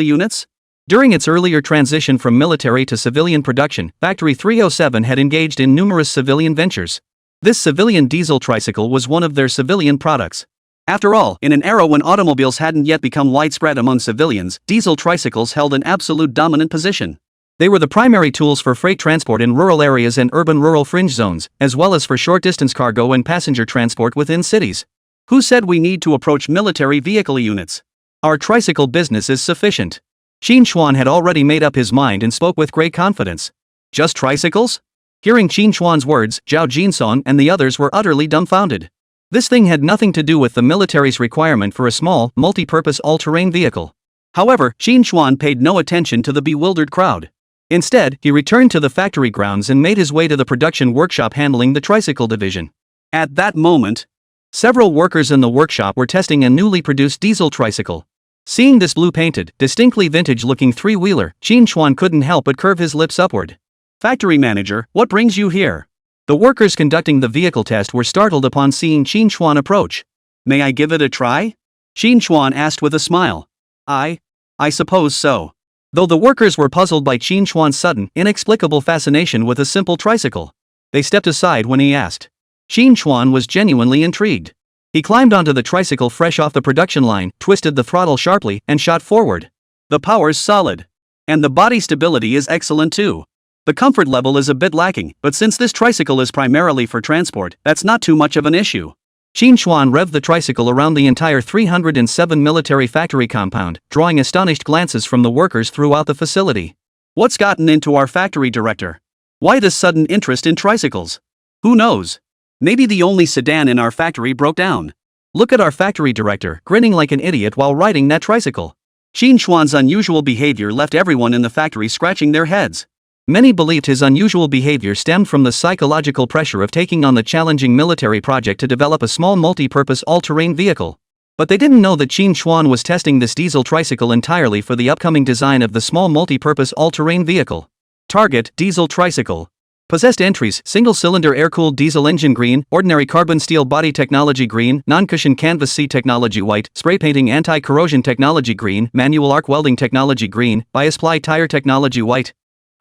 units? During its earlier transition from military to civilian production, Factory 307 had engaged in numerous civilian ventures. This civilian diesel tricycle was one of their civilian products. After all, in an era when automobiles hadn't yet become widespread among civilians, diesel tricycles held an absolute dominant position. They were the primary tools for freight transport in rural areas and urban-rural fringe zones, as well as for short-distance cargo and passenger transport within cities. Who said we need to approach military vehicle units? Our tricycle business is sufficient. Qín Chuān had already made up his mind and spoke with great confidence. Just tricycles? Hearing Qín Chuān's words, Zhao Jinson and the others were utterly dumbfounded. This thing had nothing to do with the military's requirement for a small, multi-purpose all-terrain vehicle. However, Qín Chuān paid no attention to the bewildered crowd. Instead, he returned to the factory grounds and made his way to the production workshop handling the tricycle division. At that moment, several workers in the workshop were testing a newly produced diesel tricycle. Seeing this blue-painted, distinctly vintage-looking three-wheeler, Qín Chuān couldn't help but curve his lips upward. "Factory manager, what brings you here?" The workers conducting the vehicle test were startled upon seeing Qín Chuān approach. "May I give it a try?" Qín Chuān asked with a smile. I suppose so." Though the workers were puzzled by Qín Chuān's sudden, inexplicable fascination with a simple tricycle, they stepped aside when he asked. Qín Chuān was genuinely intrigued. He climbed onto the tricycle fresh off the production line, twisted the throttle sharply, and shot forward. The power's solid. And the body stability is excellent too. The comfort level is a bit lacking, but since this tricycle is primarily for transport, that's not too much of an issue. Qín Chuān revved the tricycle around the entire 307 military factory compound, drawing astonished glances from the workers throughout the facility. What's gotten into our factory director? Why this sudden interest in tricycles? Who knows? Maybe the only sedan in our factory broke down. Look at our factory director, grinning like an idiot while riding that tricycle. Qín Chuān's unusual behavior left everyone in the factory scratching their heads. Many believed his unusual behavior stemmed from the psychological pressure of taking on the challenging military project to develop a small multi-purpose all-terrain vehicle. But they didn't know that Qín Chuān was testing this diesel tricycle entirely for the upcoming design of the small multi-purpose all-terrain vehicle. Target: diesel tricycle. Possessed entries: single-cylinder air-cooled diesel engine green, ordinary carbon steel body technology green, non-cushion canvas seat technology white, spray painting anti-corrosion technology green, manual arc welding technology green, bias-ply tire technology white.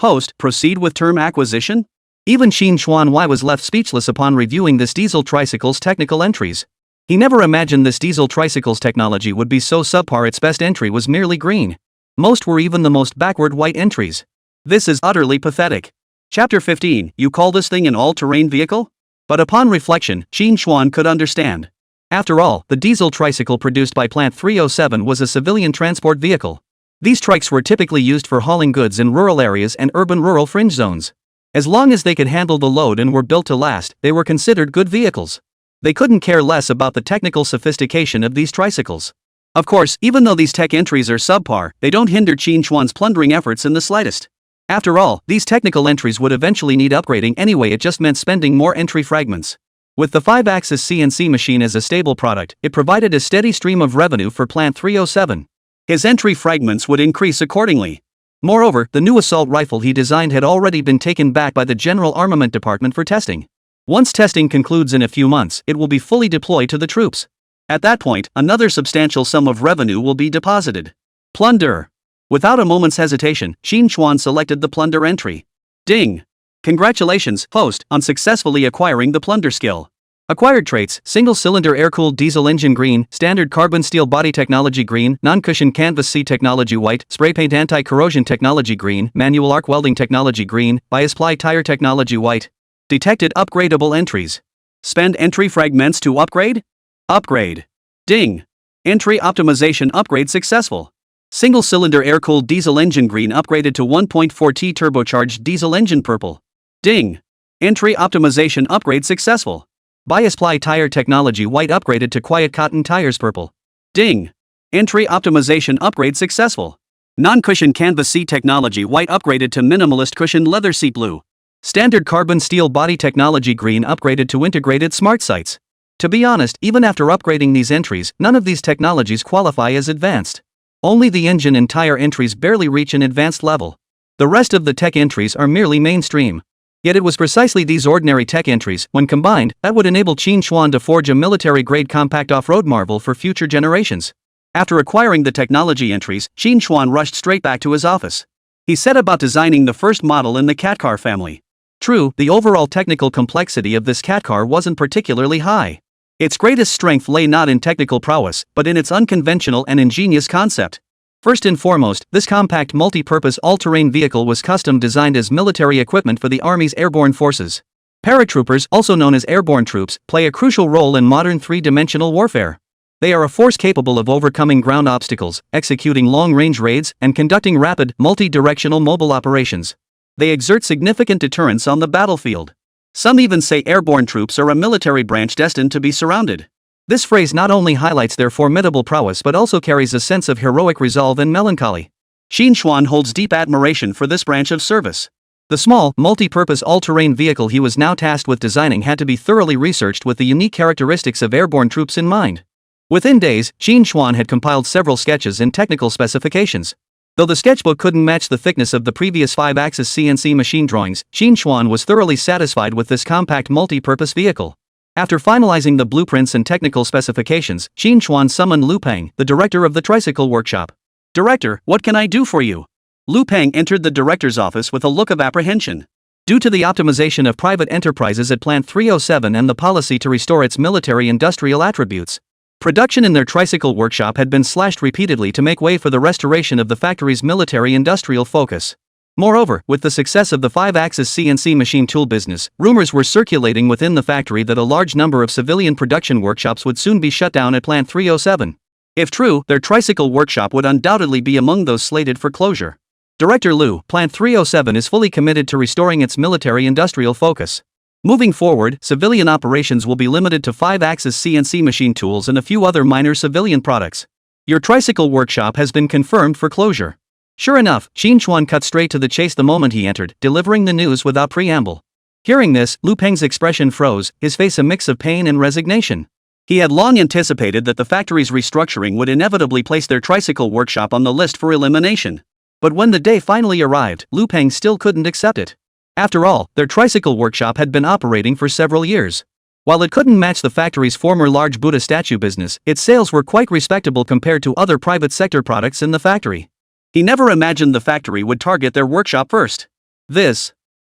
Host: proceed with term acquisition? Even Qín Chuān was left speechless upon reviewing this diesel tricycle's technical entries. He never imagined this diesel tricycle's technology would be so subpar. Its best entry was merely green. Most were even the most backward white entries. This is utterly pathetic. Chapter 15, you call this thing an all-terrain vehicle? But upon reflection, Qín Chuān could understand. After all, the diesel tricycle produced by Plant 307 was a civilian transport vehicle. These trikes were typically used for hauling goods in rural areas and urban-rural fringe zones. As long as they could handle the load and were built to last, they were considered good vehicles. They couldn't care less about the technical sophistication of these tricycles. Of course, even though these tech entries are subpar, they don't hinder Qín Chuān's plundering efforts in the slightest. After all, these technical entries would eventually need upgrading anyway. It just meant spending more entry fragments. With the 5-axis CNC machine as a stable product, it provided a steady stream of revenue for Plant 307. His entry fragments would increase accordingly. Moreover, the new assault rifle he designed had already been taken back by the General Armament Department for testing. Once testing concludes in a few months, it will be fully deployed to the troops. At that point, another substantial sum of revenue will be deposited. Plunder. Without a moment's hesitation, Qín Chuān selected the Plunder entry. Ding! Congratulations, host, on successfully acquiring the Plunder skill. Acquired traits: single-cylinder air-cooled diesel engine green, standard carbon steel body technology green, non-cushion canvas seat technology white, spray paint anti-corrosion technology green, manual arc welding technology green, bias-ply tire technology white. Detected upgradable entries. Spend entry fragments to upgrade? Upgrade. Ding! Entry optimization upgrade successful. Single-cylinder air-cooled diesel engine green upgraded to 1.4T turbocharged diesel engine purple. Ding! Entry optimization upgrade successful. Bias-ply tire technology white upgraded to quiet cotton tires purple. Ding! Entry optimization upgrade successful. Non-cushion canvas seat technology white upgraded to minimalist cushion leather seat blue. Standard carbon steel body technology green upgraded to integrated smart sights. To be honest, even after upgrading these entries, none of these technologies qualify as advanced. Only the engine and tire entries barely reach an advanced level. The rest of the tech entries are merely mainstream. Yet it was precisely these ordinary tech entries, when combined, that would enable Qín Chuān to forge a military-grade compact off-road marvel for future generations. After acquiring the technology entries, Qín Chuān rushed straight back to his office. He set about designing the first model in the cat car family. True, the overall technical complexity of this cat car wasn't particularly high. Its greatest strength lay not in technical prowess, but in its unconventional and ingenious concept. First and foremost, this compact multi-purpose all-terrain vehicle was custom designed as military equipment for the Army's airborne forces. Paratroopers, also known as airborne troops, play a crucial role in modern three-dimensional warfare. They are a force capable of overcoming ground obstacles, executing long-range raids, and conducting rapid, multi-directional mobile operations. They exert significant deterrence on the battlefield. Some even say airborne troops are a military branch destined to be surrounded. This phrase not only highlights their formidable prowess but also carries a sense of heroic resolve and melancholy. Qín Chuān holds deep admiration for this branch of service. The small, multi-purpose all-terrain vehicle he was now tasked with designing had to be thoroughly researched with the unique characteristics of airborne troops in mind. Within days, Qín Chuān had compiled several sketches and technical specifications. Though the sketchbook couldn't match the thickness of the previous 5-axis CNC machine drawings, Qín Chuān was thoroughly satisfied with this compact multi-purpose vehicle. After finalizing the blueprints and technical specifications, Qín Chuān summoned Lu Peng, the director of the tricycle workshop. "Director, what can I do for you?" Lu Peng entered the director's office with a look of apprehension. Due to the optimization of private enterprises at Plant 307 and the policy to restore its military-industrial attributes, production in their tricycle workshop had been slashed repeatedly to make way for the restoration of the factory's military-industrial focus. Moreover, with the success of the 5-axis CNC machine tool business, rumors were circulating within the factory that a large number of civilian production workshops would soon be shut down at Plant 307. If true, their tricycle workshop would undoubtedly be among those slated for closure. Director Lu, Plant 307 is fully committed to restoring its military-industrial focus. Moving forward, civilian operations will be limited to 5-axis CNC machine tools and a few other minor civilian products. Your tricycle workshop has been confirmed for closure. Sure enough, Qín Chuān cut straight to the chase the moment he entered, delivering the news without preamble. Hearing this, Lu Peng's expression froze, his face a mix of pain and resignation. He had long anticipated that the factory's restructuring would inevitably place their tricycle workshop on the list for elimination. But when the day finally arrived, Lu Peng still couldn't accept it. After all, their tricycle workshop had been operating for several years. While it couldn't match the factory's former large Buddha statue business, its sales were quite respectable compared to other private sector products in the factory. He never imagined the factory would target their workshop first.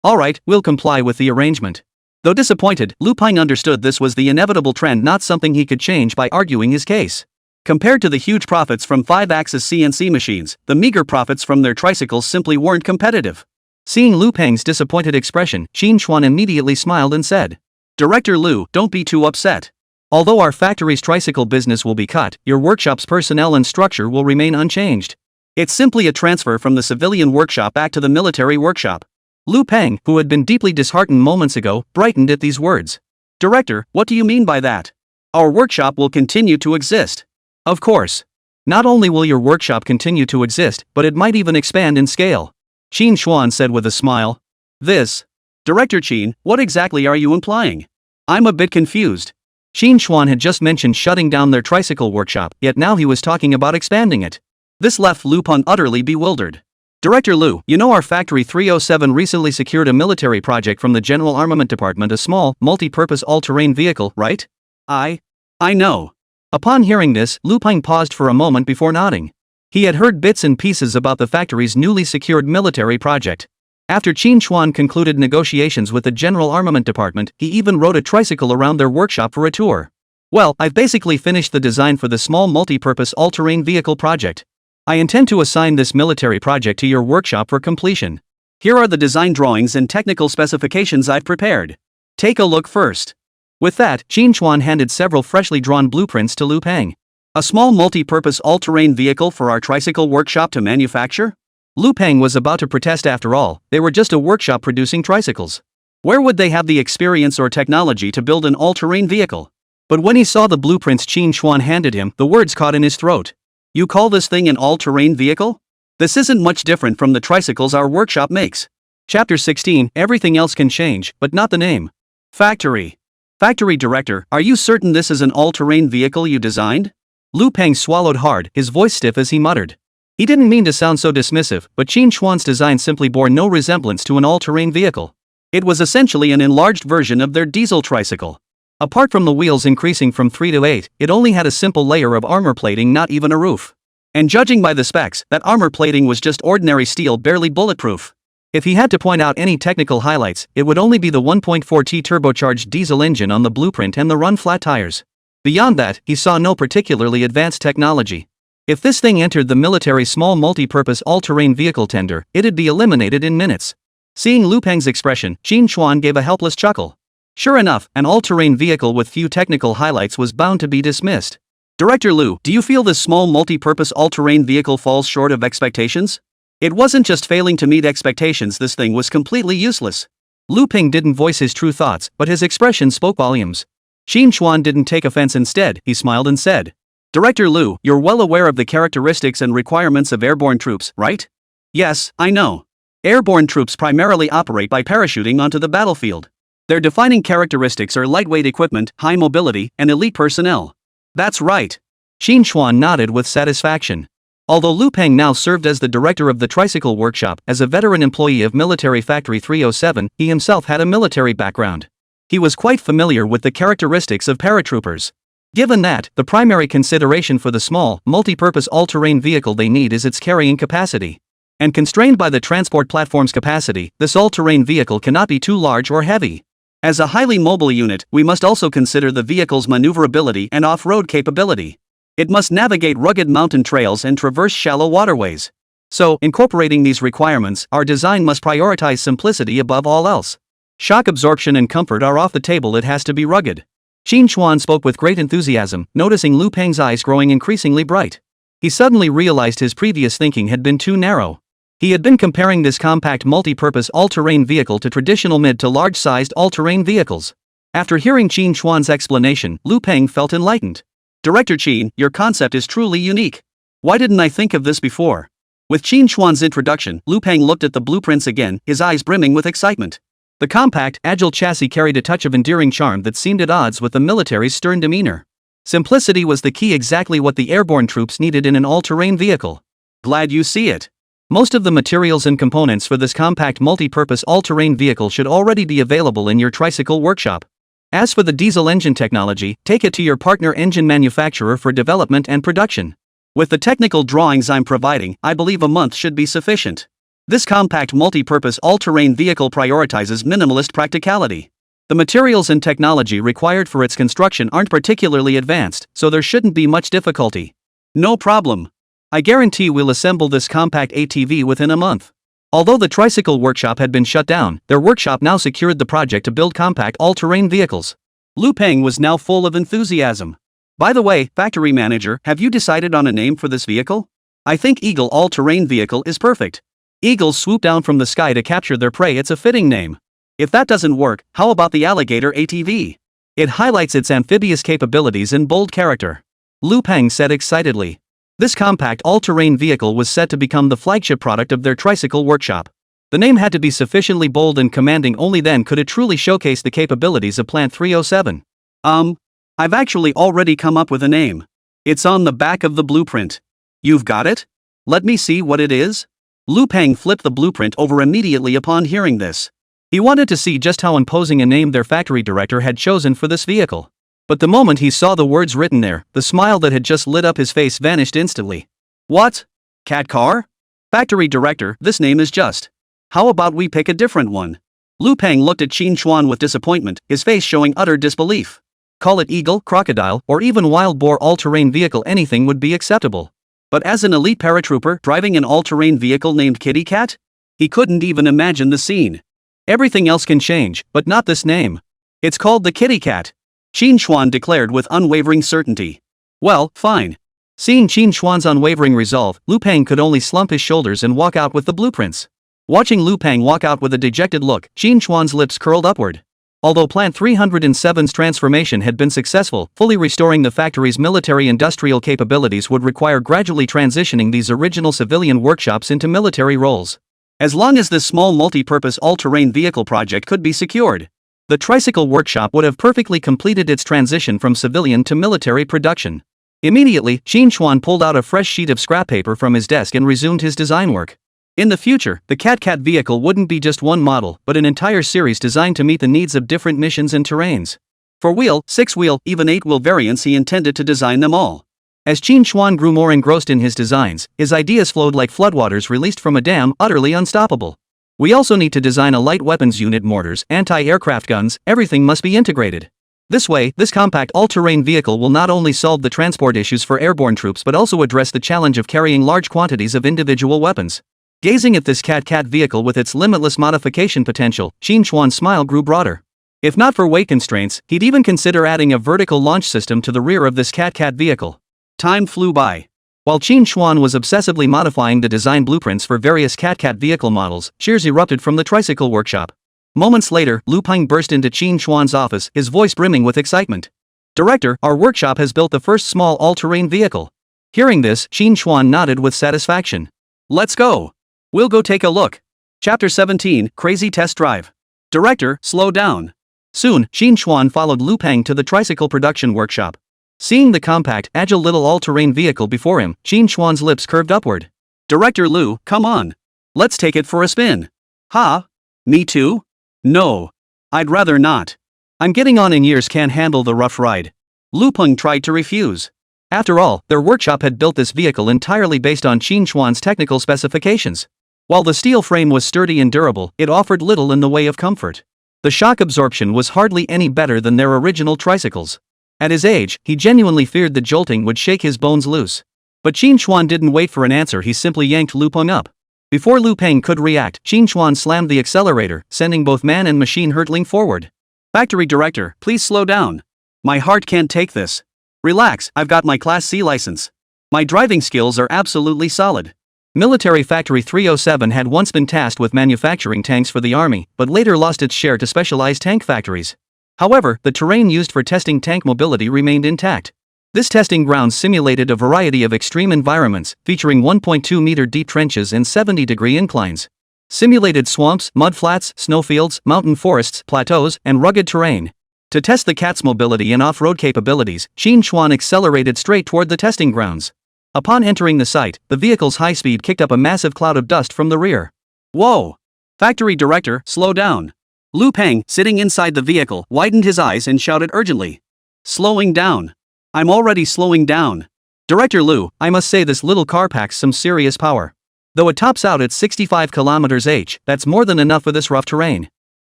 Alright, we'll comply with the arrangement. Though disappointed, Lu Peng understood this was the inevitable trend, not something he could change by arguing his case. Compared to the huge profits from 5-axis CNC machines, the meager profits from their tricycles simply weren't competitive. Seeing Lu Peng's disappointed expression, Qín Chuān immediately smiled and said, "Director Lu, don't be too upset. Although our factory's tricycle business will be cut, your workshop's personnel and structure will remain unchanged. It's simply a transfer from the civilian workshop back to the military workshop." Lu Peng, who had been deeply disheartened moments ago, brightened at these words. "Director, what do you mean by that? Our workshop will continue to exist." "Of course. Not only will your workshop continue to exist, but it might even expand in scale," Qín Chuān said with a smile. Director Qín, what exactly are you implying? I'm a bit confused." Qín Chuān had just mentioned shutting down their tricycle workshop, yet now he was talking about expanding it. This left Lu Peng utterly bewildered. "Director Lu, you know our Factory 307 recently secured a military project from the General Armament Department, a small, multi-purpose all-terrain vehicle, right?" I know." Upon hearing this, Lu Peng paused for a moment before nodding. He had heard bits and pieces about the factory's newly secured military project. After Qín Chuān concluded negotiations with the General Armament Department, he even rode a tricycle around their workshop for a tour. "Well, I've basically finished the design for the small multi-purpose all-terrain vehicle project. I intend to assign this military project to your workshop for completion. Here are the design drawings and technical specifications I've prepared. Take a look first." With that, Qín Chuān handed several freshly drawn blueprints to Lu Peng. "A small multi-purpose all-terrain vehicle for our tricycle workshop to manufacture?" Lu Peng was about to protest. After all, they were just a workshop producing tricycles. Where would they have the experience or technology to build an all-terrain vehicle? But when he saw the blueprints Qín Chuān handed him, the words caught in his throat. "You call this thing an all-terrain vehicle? This isn't much different from the tricycles our workshop makes." Chapter 16, Everything else can change, but not the name. Factory. Factory director, are you certain this is an all-terrain vehicle you designed? Lu Peng swallowed hard, his voice stiff as he muttered. He didn't mean to sound so dismissive, but Qín Chuān's design simply bore no resemblance to an all-terrain vehicle. It was essentially an enlarged version of their diesel tricycle. Apart from the wheels increasing from 3 to 8, it only had a simple layer of armor plating, not even a roof. And judging by the specs, that armor plating was just ordinary steel, barely bulletproof. If he had to point out any technical highlights, it would only be the 1.4T turbocharged diesel engine on the blueprint and the run-flat tires. Beyond that, he saw no particularly advanced technology. If this thing entered the military small multi-purpose all-terrain vehicle tender, it'd be eliminated in minutes. Seeing Lu Peng's expression, Qín Chuān gave a helpless chuckle. Sure enough, an all-terrain vehicle with few technical highlights was bound to be dismissed. Director Lu, do you feel this small multi-purpose all-terrain vehicle falls short of expectations? It wasn't just failing to meet expectations, this thing was completely useless. Lu Peng didn't voice his true thoughts, but his expression spoke volumes. Qín Chuān didn't take offense. Instead, he smiled and said, Director Lu, you're well aware of the characteristics and requirements of airborne troops, right? Yes, I know. Airborne troops primarily operate by parachuting onto the battlefield. Their defining characteristics are lightweight equipment, high mobility, and elite personnel. That's right. Qín Chuān nodded with satisfaction. Although Lu Peng now served as the director of the tricycle workshop, as a veteran employee of Military Factory 307, he himself had a military background. He was quite familiar with the characteristics of paratroopers. Given that, the primary consideration for the small, multi-purpose all-terrain vehicle they need is its carrying capacity. And constrained by the transport platform's capacity, this all-terrain vehicle cannot be too large or heavy. As a highly mobile unit, we must also consider the vehicle's maneuverability and off-road capability. It must navigate rugged mountain trails and traverse shallow waterways. So, incorporating these requirements, our design must prioritize simplicity above all else. Shock absorption and comfort are off the table. It has to be rugged. Qín Chuān spoke with great enthusiasm, noticing Lu Peng's eyes growing increasingly bright. He suddenly realized his previous thinking had been too narrow. He had been comparing this compact multi-purpose all-terrain vehicle to traditional mid to large-sized all-terrain vehicles. After hearing Qín Chuān's explanation, Lu Peng felt enlightened. Director Qín, your concept is truly unique. Why didn't I think of this before? With Qín Chuān's introduction, Lu Peng looked at the blueprints again, his eyes brimming with excitement. The compact, agile chassis carried a touch of endearing charm that seemed at odds with the military's stern demeanor. Simplicity was the key, exactly what the airborne troops needed in an all-terrain vehicle. Glad you see it. Most of the materials and components for this compact multi-purpose all-terrain vehicle should already be available in your tricycle workshop. As for the diesel engine technology, take it to your partner engine manufacturer for development and production. With the technical drawings I'm providing, I believe a month should be sufficient. This compact multi-purpose all-terrain vehicle prioritizes minimalist practicality. The materials and technology required for its construction aren't particularly advanced, so there shouldn't be much difficulty. No problem. I guarantee we'll assemble this compact ATV within a month. Although the tricycle workshop had been shut down, their workshop now secured the project to build compact all-terrain vehicles. Lu Peng was now full of enthusiasm. By the way, factory manager, have you decided on a name for this vehicle? I think Eagle all-terrain vehicle is perfect. Eagles swoop down from the sky to capture their prey. It's a fitting name. If that doesn't work, how about the alligator ATV? It highlights its amphibious capabilities and bold character. Lu Peng said excitedly. This compact all-terrain vehicle was set to become the flagship product of their tricycle workshop. The name had to be sufficiently bold and commanding, only then could it truly showcase the capabilities of Plant 307. I've actually already come up with a name. It's on the back of the blueprint. You've got it? Let me see what it is. Lu Peng flipped the blueprint over immediately upon hearing this. He wanted to see just how imposing a name their factory director had chosen for this vehicle. But the moment he saw the words written there, the smile that had just lit up his face vanished instantly. What? Cat car? Factory director, this name is just. How about we pick a different one? Lu Peng looked at Qín Chuān with disappointment, his face showing utter disbelief. Call it eagle, crocodile, or even wild boar all-terrain vehicle, anything would be acceptable. But as an elite paratrooper driving an all-terrain vehicle named Kitty Cat? He couldn't even imagine the scene. Everything else can change, but not this name. It's called the Kitty Cat. Qín Chuān declared with unwavering certainty. Well, fine. Seeing Qín Chuān's unwavering resolve, Lu Peng could only slump his shoulders and walk out with the blueprints. Watching Lu Peng walk out with a dejected look, Qín Chuān's lips curled upward. Although Plant 307's transformation had been successful, fully restoring the factory's military-industrial capabilities would require gradually transitioning these original civilian workshops into military roles. As long as this small multi-purpose all-terrain vehicle project could be secured, The tricycle workshop would have perfectly completed its transition from civilian to military production. Immediately, Qín Chuān pulled out a fresh sheet of scrap paper from his desk and resumed his design work. In the future, the Cat vehicle wouldn't be just one model, but an entire series designed to meet the needs of different missions and terrains. 4-wheel, 6-wheel, even 8-wheel variants, he intended to design them all. As Qín Chuān grew more engrossed in his designs, his ideas flowed like floodwaters released from a dam, utterly unstoppable. We also need to design a light weapons unit, mortars, anti-aircraft guns, everything must be integrated. This way, this compact all-terrain vehicle will not only solve the transport issues for airborne troops but also address the challenge of carrying large quantities of individual weapons. Gazing at this Cat vehicle with its limitless modification potential, Qín Chuān's smile grew broader. If not for weight constraints, he'd even consider adding a vertical launch system to the rear of this Cat vehicle. Time flew by. While Qín Chuān was obsessively modifying the design blueprints for various Cat vehicle models, cheers erupted from the tricycle workshop. Moments later, Lu Peng burst into Qín Chuān's office, his voice brimming with excitement. "Director, our workshop has built the first small all-terrain vehicle." Hearing this, Qín Chuān nodded with satisfaction. "Let's go. We'll go take a look." Chapter 17, Crazy Test Drive. "Director, slow down." Soon, Qín Chuān followed Lu Peng to the tricycle production workshop. Seeing the compact, agile little all-terrain vehicle before him, Qín Chuān's lips curved upward. "Director Lu, come on. Let's take it for a spin." "Huh? Me too? No. I'd rather not. I'm getting on in years, can't handle the rough ride." Lu Peng tried to refuse. After all, their workshop had built this vehicle entirely based on Qín Chuān's technical specifications. While the steel frame was sturdy and durable, it offered little in the way of comfort. The shock absorption was hardly any better than their original tricycles. At his age, he genuinely feared the jolting would shake his bones loose. But Qín Chuān didn't wait for an answer, he simply yanked Lu Peng up. Before Lu Peng could react, Qín Chuān slammed the accelerator, sending both man and machine hurtling forward. "Factory director, please slow down. My heart can't take this. Relax, I've got my Class C license. My driving skills are absolutely solid." Military Factory 307 had once been tasked with manufacturing tanks for the army, but later lost its share to specialized tank factories. However, the terrain used for testing tank mobility remained intact. This testing ground simulated a variety of extreme environments, featuring 1.2-meter deep trenches and 70-degree inclines. Simulated swamps, mudflats, snowfields, mountain forests, plateaus, and rugged terrain. To test the Cat's mobility and off-road capabilities, Qín Chuān accelerated straight toward the testing grounds. Upon entering the site, the vehicle's high speed kicked up a massive cloud of dust from the rear. "Whoa! Factory director, slow down." Lu Peng, sitting inside the vehicle, widened his eyes and shouted urgently. "Slowing down. I'm already slowing down. Director Lu, I must say this little car packs some serious power. Though it tops out at 65 km/h, that's more than enough for this rough terrain."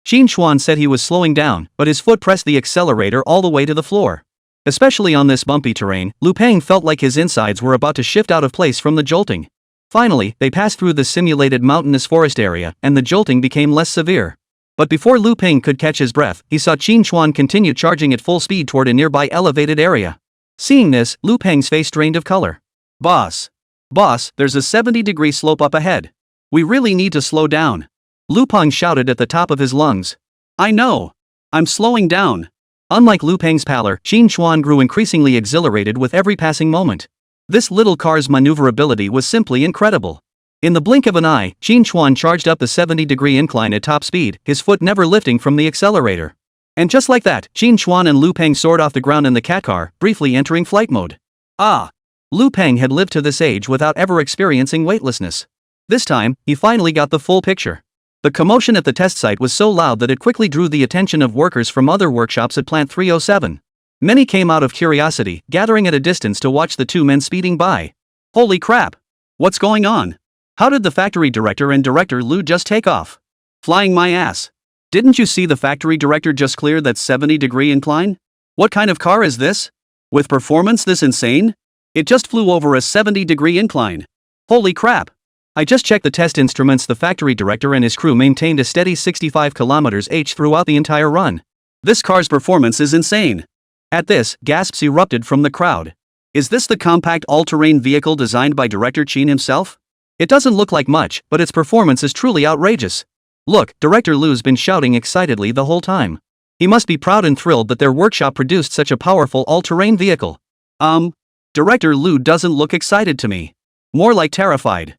Qín Chuān said he was slowing down, but his foot pressed the accelerator all the way to the floor. Especially on this bumpy terrain, Lu Peng felt like his insides were about to shift out of place from the jolting. Finally, they passed through the simulated mountainous forest area, and the jolting became less severe. But before Lu Peng could catch his breath, he saw Qín Chuān continue charging at full speed toward a nearby elevated area. Seeing this, Lu Peng's face drained of color. Boss, there's a 70-degree slope up ahead. We really need to slow down." Lu Peng shouted at the top of his lungs. "I know. I'm slowing down." Unlike Lu Peng's pallor, Qín Chuān grew increasingly exhilarated with every passing moment. This little car's maneuverability was simply incredible. In the blink of an eye, Qín Chuān charged up the 70-degree incline at top speed, his foot never lifting from the accelerator. And just like that, Qín Chuān and Lu Peng soared off the ground in the cat car, briefly entering flight mode. Lu Peng had lived to this age without ever experiencing weightlessness. This time, he finally got the full picture. The commotion at the test site was so loud that it quickly drew the attention of workers from other workshops at Plant 307. Many came out of curiosity, gathering at a distance to watch the two men speeding by. "Holy crap! What's going on? How did the factory director and Director Lu just take off? Flying my ass. Didn't you see the factory director just clear that 70-degree incline? What kind of car is this? With performance this insane? It just flew over a 70-degree incline. Holy crap! I just checked the test instruments. The factory director and his crew maintained a steady 65 km/h throughout the entire run. This car's performance is insane." At this, gasps erupted from the crowd. Is this the compact all-terrain vehicle designed by Director Qín himself? It doesn't look like much, but its performance is truly outrageous. Look, Director Lu's been shouting excitedly the whole time. He must be proud and thrilled that their workshop produced such a powerful all-terrain vehicle. Director Lu doesn't look excited to me. More like terrified.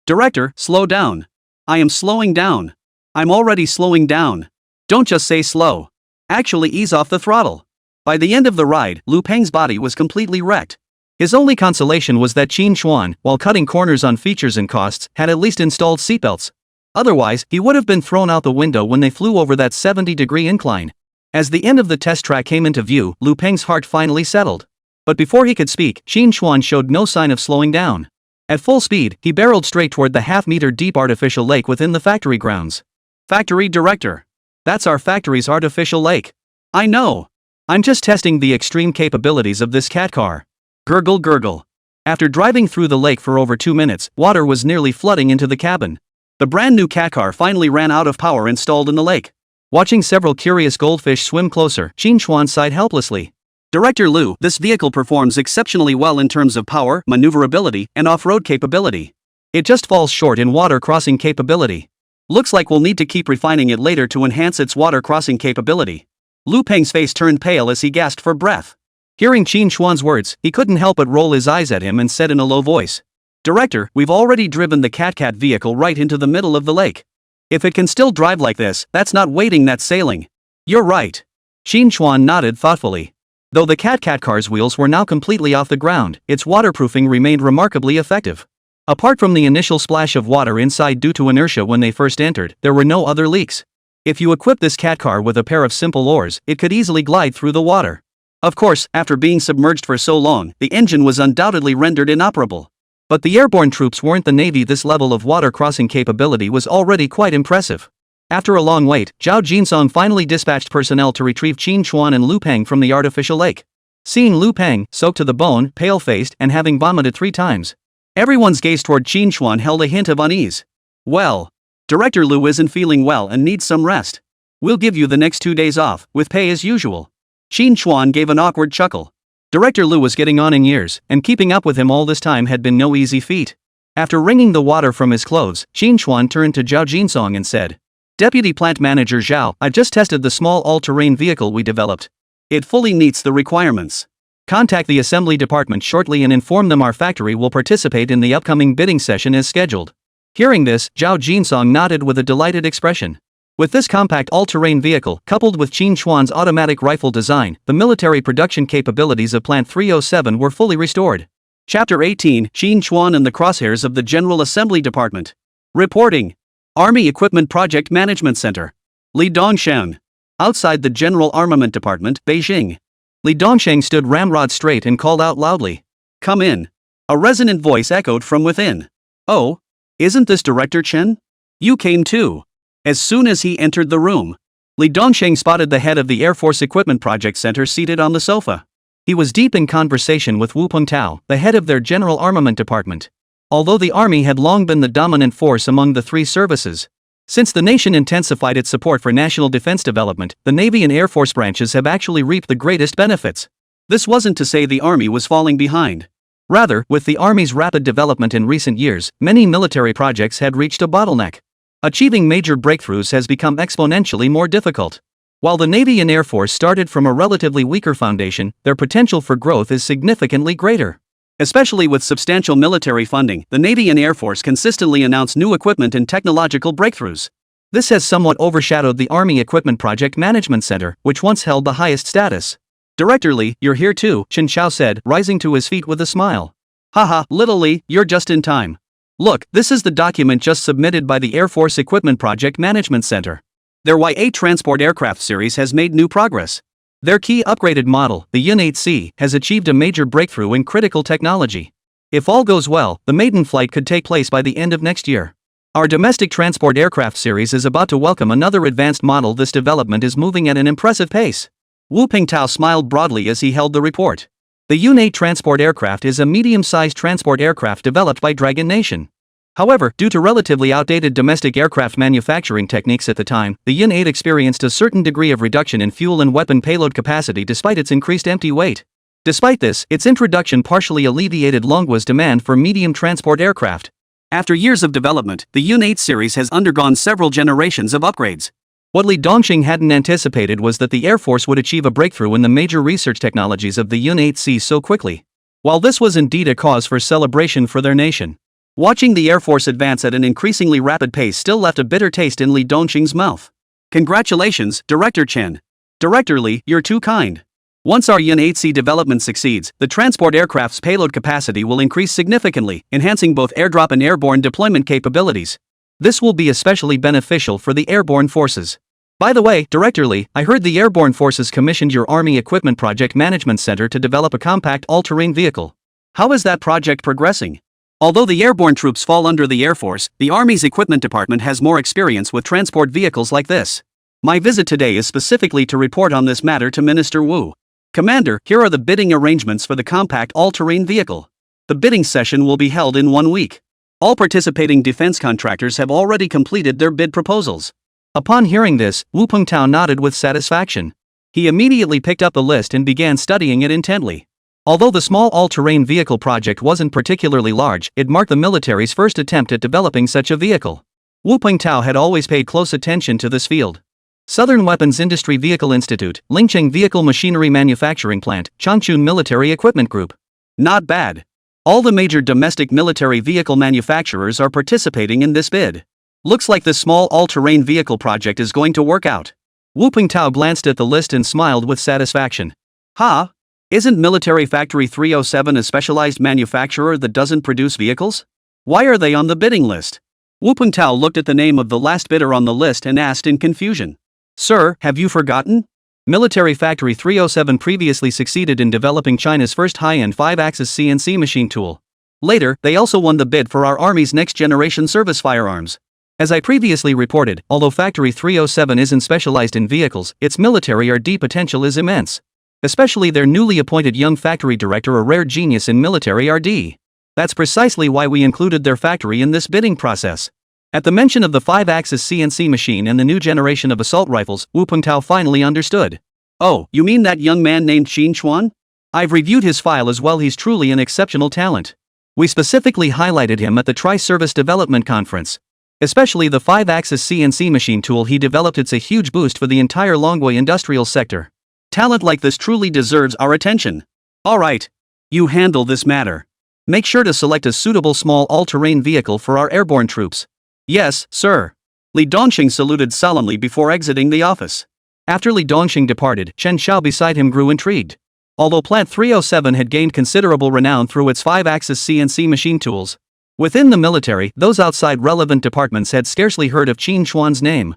Director, slow down. I am slowing down. I'm already slowing down. Don't just say slow. Actually ease off the throttle. By the end of the ride, Lu Peng's body was completely wrecked. His only consolation was that Qín Chuān, while cutting corners on features and costs, had at least installed seatbelts. Otherwise, he would have been thrown out the window when they flew over that 70-degree incline. As the end of the test track came into view, Lu Peng's heart finally settled. But before he could speak, Qín Chuān showed no sign of slowing down. At full speed, he barreled straight toward the half-meter-deep artificial lake within the factory grounds. Factory director. That's our factory's artificial lake. I know. I'm just testing the extreme capabilities of this cat car. Gurgle gurgle. After driving through the lake for over 2 minutes, water was nearly flooding into the cabin. The brand new cat car finally ran out of power installed in the lake. Watching several curious goldfish swim closer, Qín Chuān sighed helplessly. Director Lu, this vehicle performs exceptionally well in terms of power, maneuverability, and off-road capability. It just falls short in water crossing capability. Looks like we'll need to keep refining it later to enhance its water crossing capability. Lu Peng's face turned pale as he gasped for breath. Hearing Qín Chuān's words, he couldn't help but roll his eyes at him and said in a low voice, Director, we've already driven the Cat vehicle right into the middle of the lake. If it can still drive like this, that's not wading, that's sailing. You're right. Qín Chuān nodded thoughtfully. Though the Cat car's wheels were now completely off the ground, its waterproofing remained remarkably effective. Apart from the initial splash of water inside due to inertia when they first entered, there were no other leaks. If you equip this cat car with a pair of simple oars, it could easily glide through the water. Of course, after being submerged for so long, the engine was undoubtedly rendered inoperable. But the airborne troops weren't the Navy. This level of water crossing capability was already quite impressive. After a long wait, Zhao Jinsong finally dispatched personnel to retrieve Qín Chuān and Lu Peng from the artificial lake. Seeing Lu Peng, soaked to the bone, pale-faced, and having vomited 3 times, everyone's gaze toward Qín Chuān held a hint of unease. Well, Director Lu isn't feeling well and needs some rest. We'll give you the next 2 days off, with pay as usual. Qín Chuān gave an awkward chuckle. Director Lu was getting on in years, and keeping up with him all this time had been no easy feat. After wringing the water from his clothes, Qín Chuān turned to Zhao Jinsong and said, Deputy Plant Manager Zhao, I just tested the small all-terrain vehicle we developed. It fully meets the requirements. Contact the assembly department shortly and inform them our factory will participate in the upcoming bidding session as scheduled. Hearing this, Zhao Jinsong nodded with a delighted expression. With this compact all-terrain vehicle, coupled with Qín Chuān's automatic rifle design, the military production capabilities of Plant 307 were fully restored. Chapter 18, Qín Chuān and the crosshairs of the General Assembly Department. Reporting. Army Equipment Project Management Center. Li Dongsheng. Outside the General Armament Department, Beijing. Li Dongsheng stood ramrod straight and called out loudly. Come in. A resonant voice echoed from within. Oh, isn't this Director Chen? You came too. As soon as he entered the room, Li Dongsheng spotted the head of the Air Force Equipment Project Center seated on the sofa. He was deep in conversation with Wu Pengtao, the head of their General Armament Department. Although the Army had long been the dominant force among the 3 services, since the nation intensified its support for national defense development, the Navy and Air Force branches have actually reaped the greatest benefits. This wasn't to say the Army was falling behind. Rather, with the Army's rapid development in recent years, many military projects had reached a bottleneck. Achieving major breakthroughs has become exponentially more difficult. While the Navy and Air Force started from a relatively weaker foundation, their potential for growth is significantly greater. Especially with substantial military funding, the Navy and Air Force consistently announce new equipment and technological breakthroughs. This has somewhat overshadowed the Army Equipment Project Management Center, which once held the highest status. Director Li, you're here too, Chen Xiao said, rising to his feet with a smile. Haha, little Li, you're just in time. Look, this is the document just submitted by the Air Force Equipment Project Management Center. Their Y-8 transport aircraft series has made new progress. Their key upgraded model, the Yun-8C, has achieved a major breakthrough in critical technology. If all goes well, the maiden flight could take place by the end of next year. Our domestic transport aircraft series is about to welcome another advanced model. This development is moving at an impressive pace. Wu Pengtao smiled broadly as he held the report. The Yun-8 transport aircraft is a medium-sized transport aircraft developed by Dragon Nation. However, due to relatively outdated domestic aircraft manufacturing techniques at the time, the Yun-8 experienced a certain degree of reduction in fuel and weapon payload capacity despite its increased empty weight. Despite this, its introduction partially alleviated Longguo's demand for medium transport aircraft. After years of development, the Yun-8 series has undergone several generations of upgrades. What Li Dongsheng hadn't anticipated was that the Air Force would achieve a breakthrough in the major research technologies of the Yun-8C so quickly. While this was indeed a cause for celebration for their nation, watching the Air Force advance at an increasingly rapid pace still left a bitter taste in Li Dongsheng's mouth. Congratulations, Director Chen. Director Li, you're too kind. Once our Yan 8C development succeeds, the transport aircraft's payload capacity will increase significantly, enhancing both airdrop and airborne deployment capabilities. This will be especially beneficial for the airborne forces. By the way, Director Li, I heard the airborne forces commissioned your Army Equipment Project Management Center to develop a compact all-terrain vehicle. How is that project progressing? Although the airborne troops fall under the Air Force, the Army's Equipment Department has more experience with transport vehicles like this. My visit today is specifically to report on this matter to Minister Wu. Commander, here are the bidding arrangements for the compact all-terrain vehicle. The bidding session will be held in 1 week. All participating defense contractors have already completed their bid proposals. Upon hearing this, Wu Pengtao nodded with satisfaction. He immediately picked up the list and began studying it intently. Although the small all-terrain vehicle project wasn't particularly large, it marked the military's first attempt at developing such a vehicle. Wu Pengtao had always paid close attention to this field. Southern Weapons Industry Vehicle Institute, Lingcheng Vehicle Machinery Manufacturing Plant, Changchun Military Equipment Group. Not bad. All the major domestic military vehicle manufacturers are participating in this bid. Looks like this small all-terrain vehicle project is going to work out. Wu Pengtao glanced at the list and smiled with satisfaction. Ha! Isn't Military Factory 307 a specialized manufacturer that doesn't produce vehicles? Why are they on the bidding list? Wu Pengtao looked at the name of the last bidder on the list and asked in confusion. Sir, have you forgotten? Military Factory 307 previously succeeded in developing China's first high-end 5-axis CNC machine tool. Later, they also won the bid for our Army's next-generation service firearms. As I previously reported, although Factory 307 isn't specialized in vehicles, its military R&D potential is immense. Especially their newly appointed young factory director, a rare genius in military R&D. That's precisely why we included their factory in this bidding process. At the mention of the 5-axis CNC machine and the new generation of assault rifles, Wu Pengtao finally understood. Oh, you mean that young man named Qín Chuān? I've reviewed his file as well. He's truly an exceptional talent. We specifically highlighted him at the Tri-Service Development Conference. Especially the 5-axis CNC machine tool he developed. It's a huge boost for the entire Longguo industrial sector. Talent like this truly deserves our attention. Alright. You handle this matter. Make sure to select a suitable small all-terrain vehicle for our airborne troops. Yes, sir. Li Dongxing saluted solemnly before exiting the office. After Li Dongxing departed, Chen Xiao beside him grew intrigued. Although Plant 307 had gained considerable renown through its 5-axis CNC machine tools, within the military, those outside relevant departments had scarcely heard of Qín Chuān's name.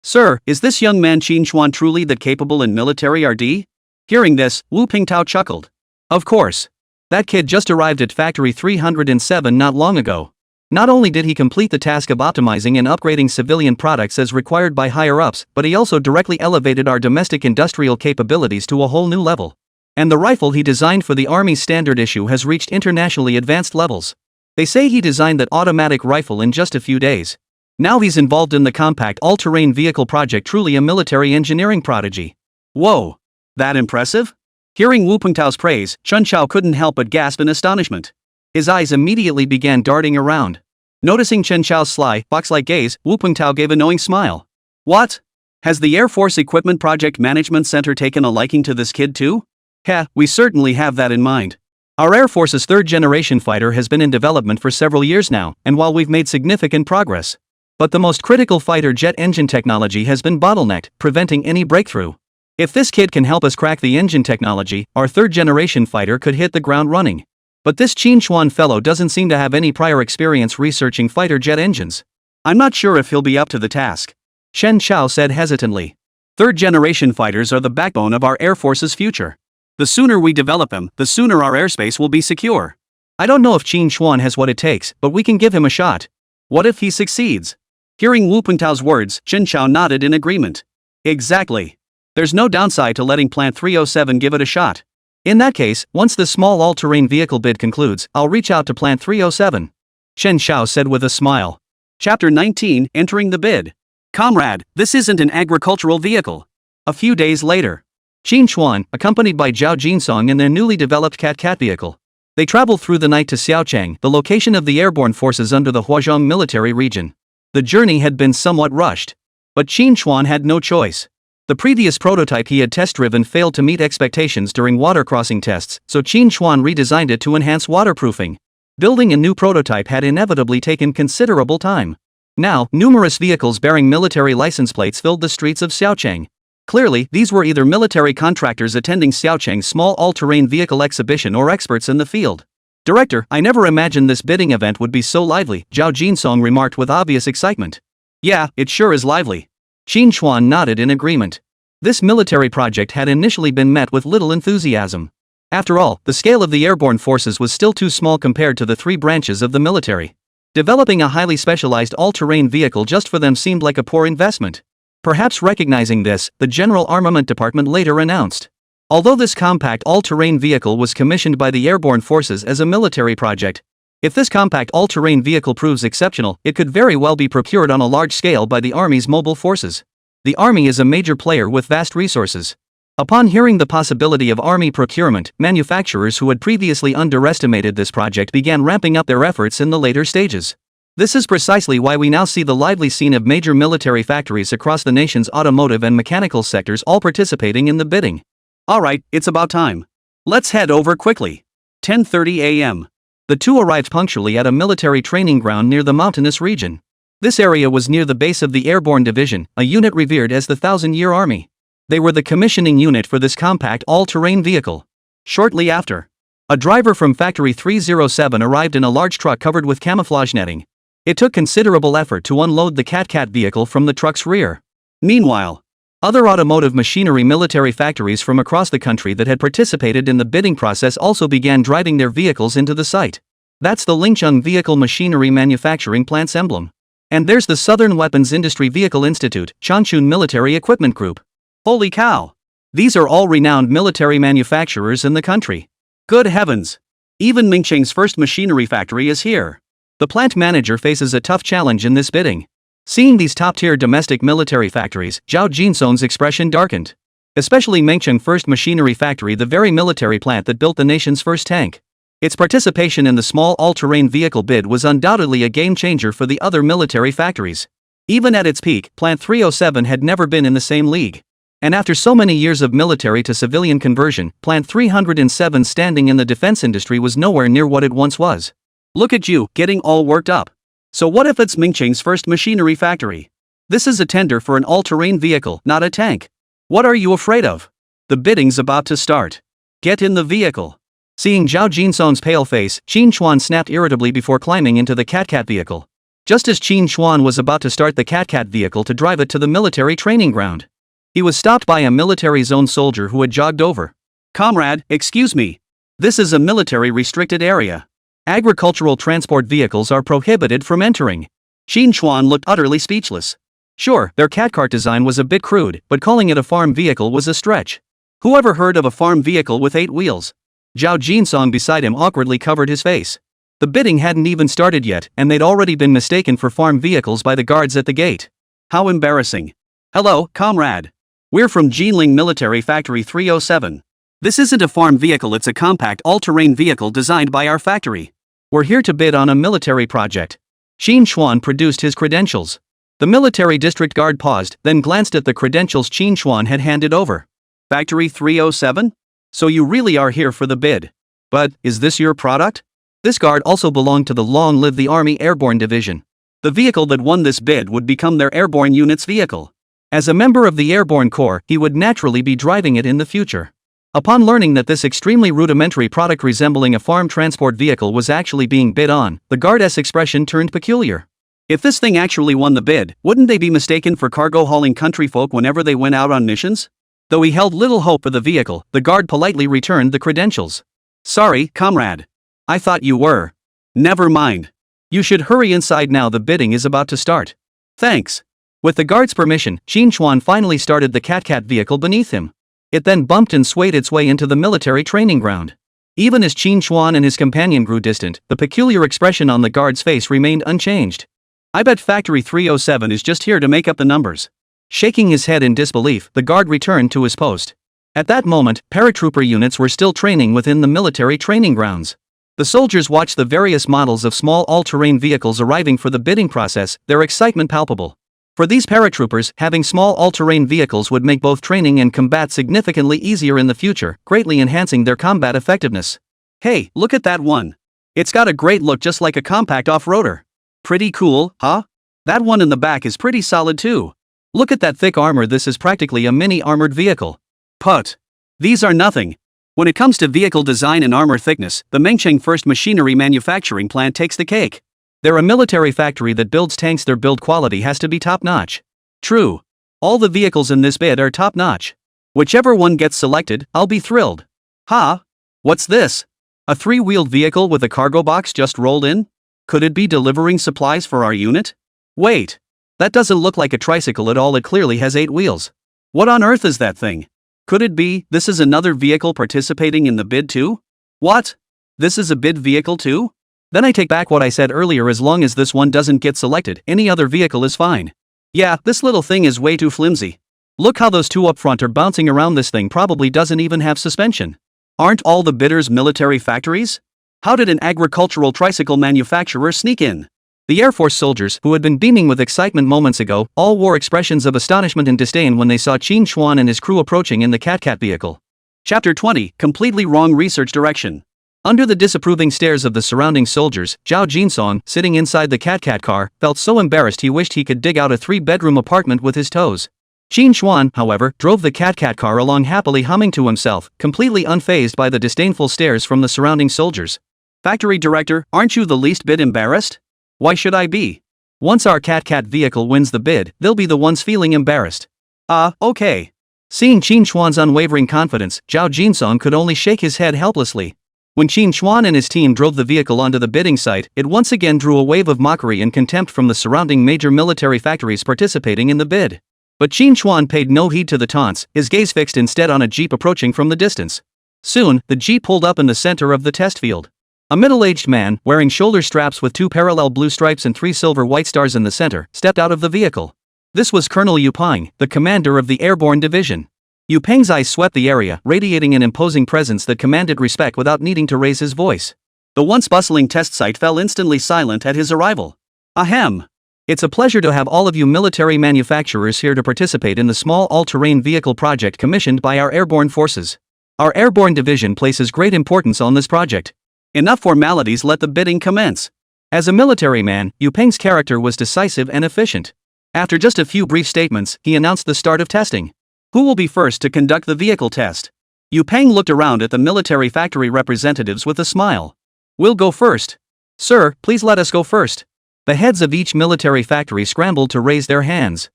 Sir, is this young man Qín Chuān truly that capable in military R&D? Hearing this, Wu Pengtao chuckled. Of course. That kid just arrived at Factory 307 not long ago. Not only did he complete the task of optimizing and upgrading civilian products as required by higher-ups, but he also directly elevated our domestic industrial capabilities to a whole new level. And the rifle he designed for the Army's standard issue has reached internationally advanced levels. They say he designed that automatic rifle in just a few days. Now he's involved in the compact all-terrain vehicle project, truly a military engineering prodigy. Whoa! That impressive? Hearing Wu Pengtao's praise, Chen Xiao couldn't help but gasp in astonishment. His eyes immediately began darting around. Noticing Chen Xiao's sly, fox-like gaze, Wu Pengtao gave a knowing smile. What? Has the Air Force Equipment Project Management Center taken a liking to this kid too? Heh, we certainly have that in mind. Our Air Force's third-generation fighter has been in development for several years now, and while we've made significant progress, but the most critical fighter jet engine technology has been bottlenecked, preventing any breakthrough. If this kid can help us crack the engine technology, our third-generation fighter could hit the ground running. But this Qín Chuān fellow doesn't seem to have any prior experience researching fighter jet engines. I'm not sure if he'll be up to the task. Chen Xiao said hesitantly. Third-generation fighters are the backbone of our Air Force's future. The sooner we develop them, the sooner our airspace will be secure. I don't know if Qín Chuān has what it takes, but we can give him a shot. What if he succeeds? Hearing Wu Pengtao's words, Chen Xiao nodded in agreement. Exactly. There's no downside to letting Plant 307 give it a shot. In that case, once the small all-terrain vehicle bid concludes, I'll reach out to Plant 307. Chen Xiao said with a smile. Chapter 19, Entering the Bid. Comrade, this isn't an agricultural vehicle. A few days later, Qín Chuān, accompanied by Zhao Jinsong in their newly developed Cat vehicle. They traveled through the night to Xiaochang, the location of the airborne forces under the Huazhong military region. The journey had been somewhat rushed. But Qín Chuān had no choice. The previous prototype he had test-driven failed to meet expectations during water crossing tests, so Qín Chuān redesigned it to enhance waterproofing. Building a new prototype had inevitably taken considerable time. Now, numerous vehicles bearing military license plates filled the streets of Xiaocheng. Clearly, these were either military contractors attending Xiaocheng's small all-terrain vehicle exhibition or experts in the field. Director, I never imagined this bidding event would be so lively, Zhao Jinsong remarked with obvious excitement. Yeah, it sure is lively. Qín Chuān nodded in agreement. This military project had initially been met with little enthusiasm. After all, the scale of the airborne forces was still too small compared to the three branches of the military. Developing a highly specialized all-terrain vehicle just for them seemed like a poor investment. Perhaps recognizing this, the General Armament Department later announced. Although this compact all-terrain vehicle was commissioned by the airborne forces as a military project, if this compact all-terrain vehicle proves exceptional, it could very well be procured on a large scale by the Army's mobile forces. The Army is a major player with vast resources. Upon hearing the possibility of Army procurement, manufacturers who had previously underestimated this project began ramping up their efforts in the later stages. This is precisely why we now see the lively scene of major military factories across the nation's automotive and mechanical sectors all participating in the bidding. Alright, it's about time. Let's head over quickly. 10:30 a.m. The two arrived punctually at a military training ground near the mountainous region. This area was near the base of the Airborne Division, a unit revered as the Thousand-Year Army. They were the commissioning unit for this compact all-terrain vehicle. Shortly after, a driver from Factory 307 arrived in a large truck covered with camouflage netting. It took considerable effort to unload the Cat vehicle from the truck's rear. Meanwhile, other automotive machinery military factories from across the country that had participated in the bidding process also began driving their vehicles into the site. That's the Lingcheng Vehicle Machinery Manufacturing Plant's emblem. And there's the Southern Weapons Industry Vehicle Institute, Changchun Military Equipment Group. Holy cow! These are all renowned military manufacturers in the country. Good heavens! Even Mingcheng's first machinery factory is here. The plant manager faces a tough challenge in this bidding. Seeing these top-tier domestic military factories, Zhao Jinsong's expression darkened. Especially Mingcheng First Machinery Factory, the very military plant that built the nation's first tank. Its participation in the small all-terrain vehicle bid was undoubtedly a game-changer for the other military factories. Even at its peak, Plant 307 had never been in the same league. And after so many years of military to civilian conversion, Plant 307 standing in the defense industry was nowhere near what it once was. Look at you, getting all worked up. So what if it's Mingcheng's first machinery factory? This is a tender for an all-terrain vehicle, not a tank. What are you afraid of? The bidding's about to start. Get in the vehicle. Seeing Zhao Jinsong's pale face, Qín Chuān snapped irritably before climbing into the Cat vehicle. Just as Qín Chuān was about to start the Cat vehicle to drive it to the military training ground, he was stopped by a military zone soldier who had jogged over. Comrade, excuse me. This is a military restricted area. Agricultural transport vehicles are prohibited from entering. Qín Chuān looked utterly speechless. Sure, their cart design was a bit crude, but calling it a farm vehicle was a stretch. Who ever heard of a farm vehicle with 8 wheels? Zhao Jinsong beside him awkwardly covered his face. The bidding hadn't even started yet, and they'd already been mistaken for farm vehicles by the guards at the gate. How embarrassing. Hello, comrade. We're from Jinling Military Factory 307. This isn't a farm vehicle, it's a compact all-terrain vehicle designed by our factory. We're here to bid on a military project. Qín Chuān produced his credentials. The military district guard paused, then glanced at the credentials Qín Chuān had handed over. Factory 307? So you really are here for the bid. But, is this your product? This guard also belonged to the Long Live the Army Airborne Division. The vehicle that won this bid would become their airborne unit's vehicle. As a member of the Airborne Corps, he would naturally be driving it in the future. Upon learning that this extremely rudimentary product resembling a farm transport vehicle was actually being bid on, the guard's expression turned peculiar. If this thing actually won the bid, wouldn't they be mistaken for cargo-hauling country folk whenever they went out on missions? Though he held little hope for the vehicle, the guard politely returned the credentials. Sorry, comrade. I thought you were. Never mind. You should hurry inside now, the bidding is about to start. Thanks. With the guard's permission, Qín Chuān finally started the Cat vehicle beneath him. It then bumped and swayed its way into the military training ground. Even as Qín Chuān and his companion grew distant, the peculiar expression on the guard's face remained unchanged. I bet Factory 307 is just here to make up the numbers. Shaking his head in disbelief, the guard returned to his post. At that moment, paratrooper units were still training within the military training grounds. The soldiers watched the various models of small all-terrain vehicles arriving for the bidding process, their excitement palpable. For these paratroopers, having small all-terrain vehicles would make both training and combat significantly easier in the future, greatly enhancing their combat effectiveness. Hey, look at that one. It's got a great look, just like a compact off-roader. Pretty cool, huh? That one in the back is pretty solid too. Look at that thick armor, this is practically a mini armored vehicle. Put. These are nothing. When it comes to vehicle design and armor thickness, the Mengcheng First Machinery Manufacturing Plant takes the cake. They're a military factory that builds tanks, their build quality has to be top-notch. True. All the vehicles in this bid are top-notch. Whichever one gets selected, I'll be thrilled. Ha! What's this? A 3-wheeled vehicle with a cargo box just rolled in? Could it be delivering supplies for our unit? Wait. That doesn't look like a tricycle at all, it clearly has 8 wheels. What on earth is that thing? Could it be this is another vehicle participating in the bid too? What? This is a bid vehicle too? Then I take back what I said earlier, as long as this one doesn't get selected, any other vehicle is fine. Yeah, this little thing is way too flimsy. Look how those two up front are bouncing around, this thing probably doesn't even have suspension. Aren't all the bidders military factories? How did an agricultural tricycle manufacturer sneak in? The Air Force soldiers, who had been beaming with excitement moments ago, all wore expressions of astonishment and disdain when they saw Qín Chuān and his crew approaching in the Cat vehicle. Chapter 20, Completely Wrong Research Direction. Under the disapproving stares of the surrounding soldiers, Zhao Jinsong, sitting inside the Cat car, felt so embarrassed he wished he could dig out a 3-bedroom apartment with his toes. Qín Chuān, however, drove the Cat car along happily, humming to himself, completely unfazed by the disdainful stares from the surrounding soldiers. Factory director, aren't you the least bit embarrassed? Why should I be? Once our Cat vehicle wins the bid, they'll be the ones feeling embarrassed. Okay. Seeing Qín Chuān's unwavering confidence, Zhao Jinsong could only shake his head helplessly. When Qín Chuān and his team drove the vehicle onto the bidding site, it once again drew a wave of mockery and contempt from the surrounding major military factories participating in the bid. But Qín Chuān paid no heed to the taunts, his gaze fixed instead on a jeep approaching from the distance. Soon, the jeep pulled up in the center of the test field. A middle-aged man, wearing shoulder straps with 2 parallel blue stripes and 3 silver white stars in the center, stepped out of the vehicle. This was Colonel Yu Peng, the commander of the Airborne Division. Yu Peng's eyes swept the area, radiating an imposing presence that commanded respect without needing to raise his voice. The once bustling test site fell instantly silent at his arrival. Ahem. It's a pleasure to have all of you military manufacturers here to participate in the small all-terrain vehicle project commissioned by our airborne forces. Our Airborne Division places great importance on this project. Enough formalities, let the bidding commence. As a military man, Yu Peng's character was decisive and efficient. After just a few brief statements, he announced the start of testing. Who will be first to conduct the vehicle test? Yu Peng looked around at the military factory representatives with a smile. We'll go first. Sir, please let us go first. The heads of each military factory scrambled to raise their hands.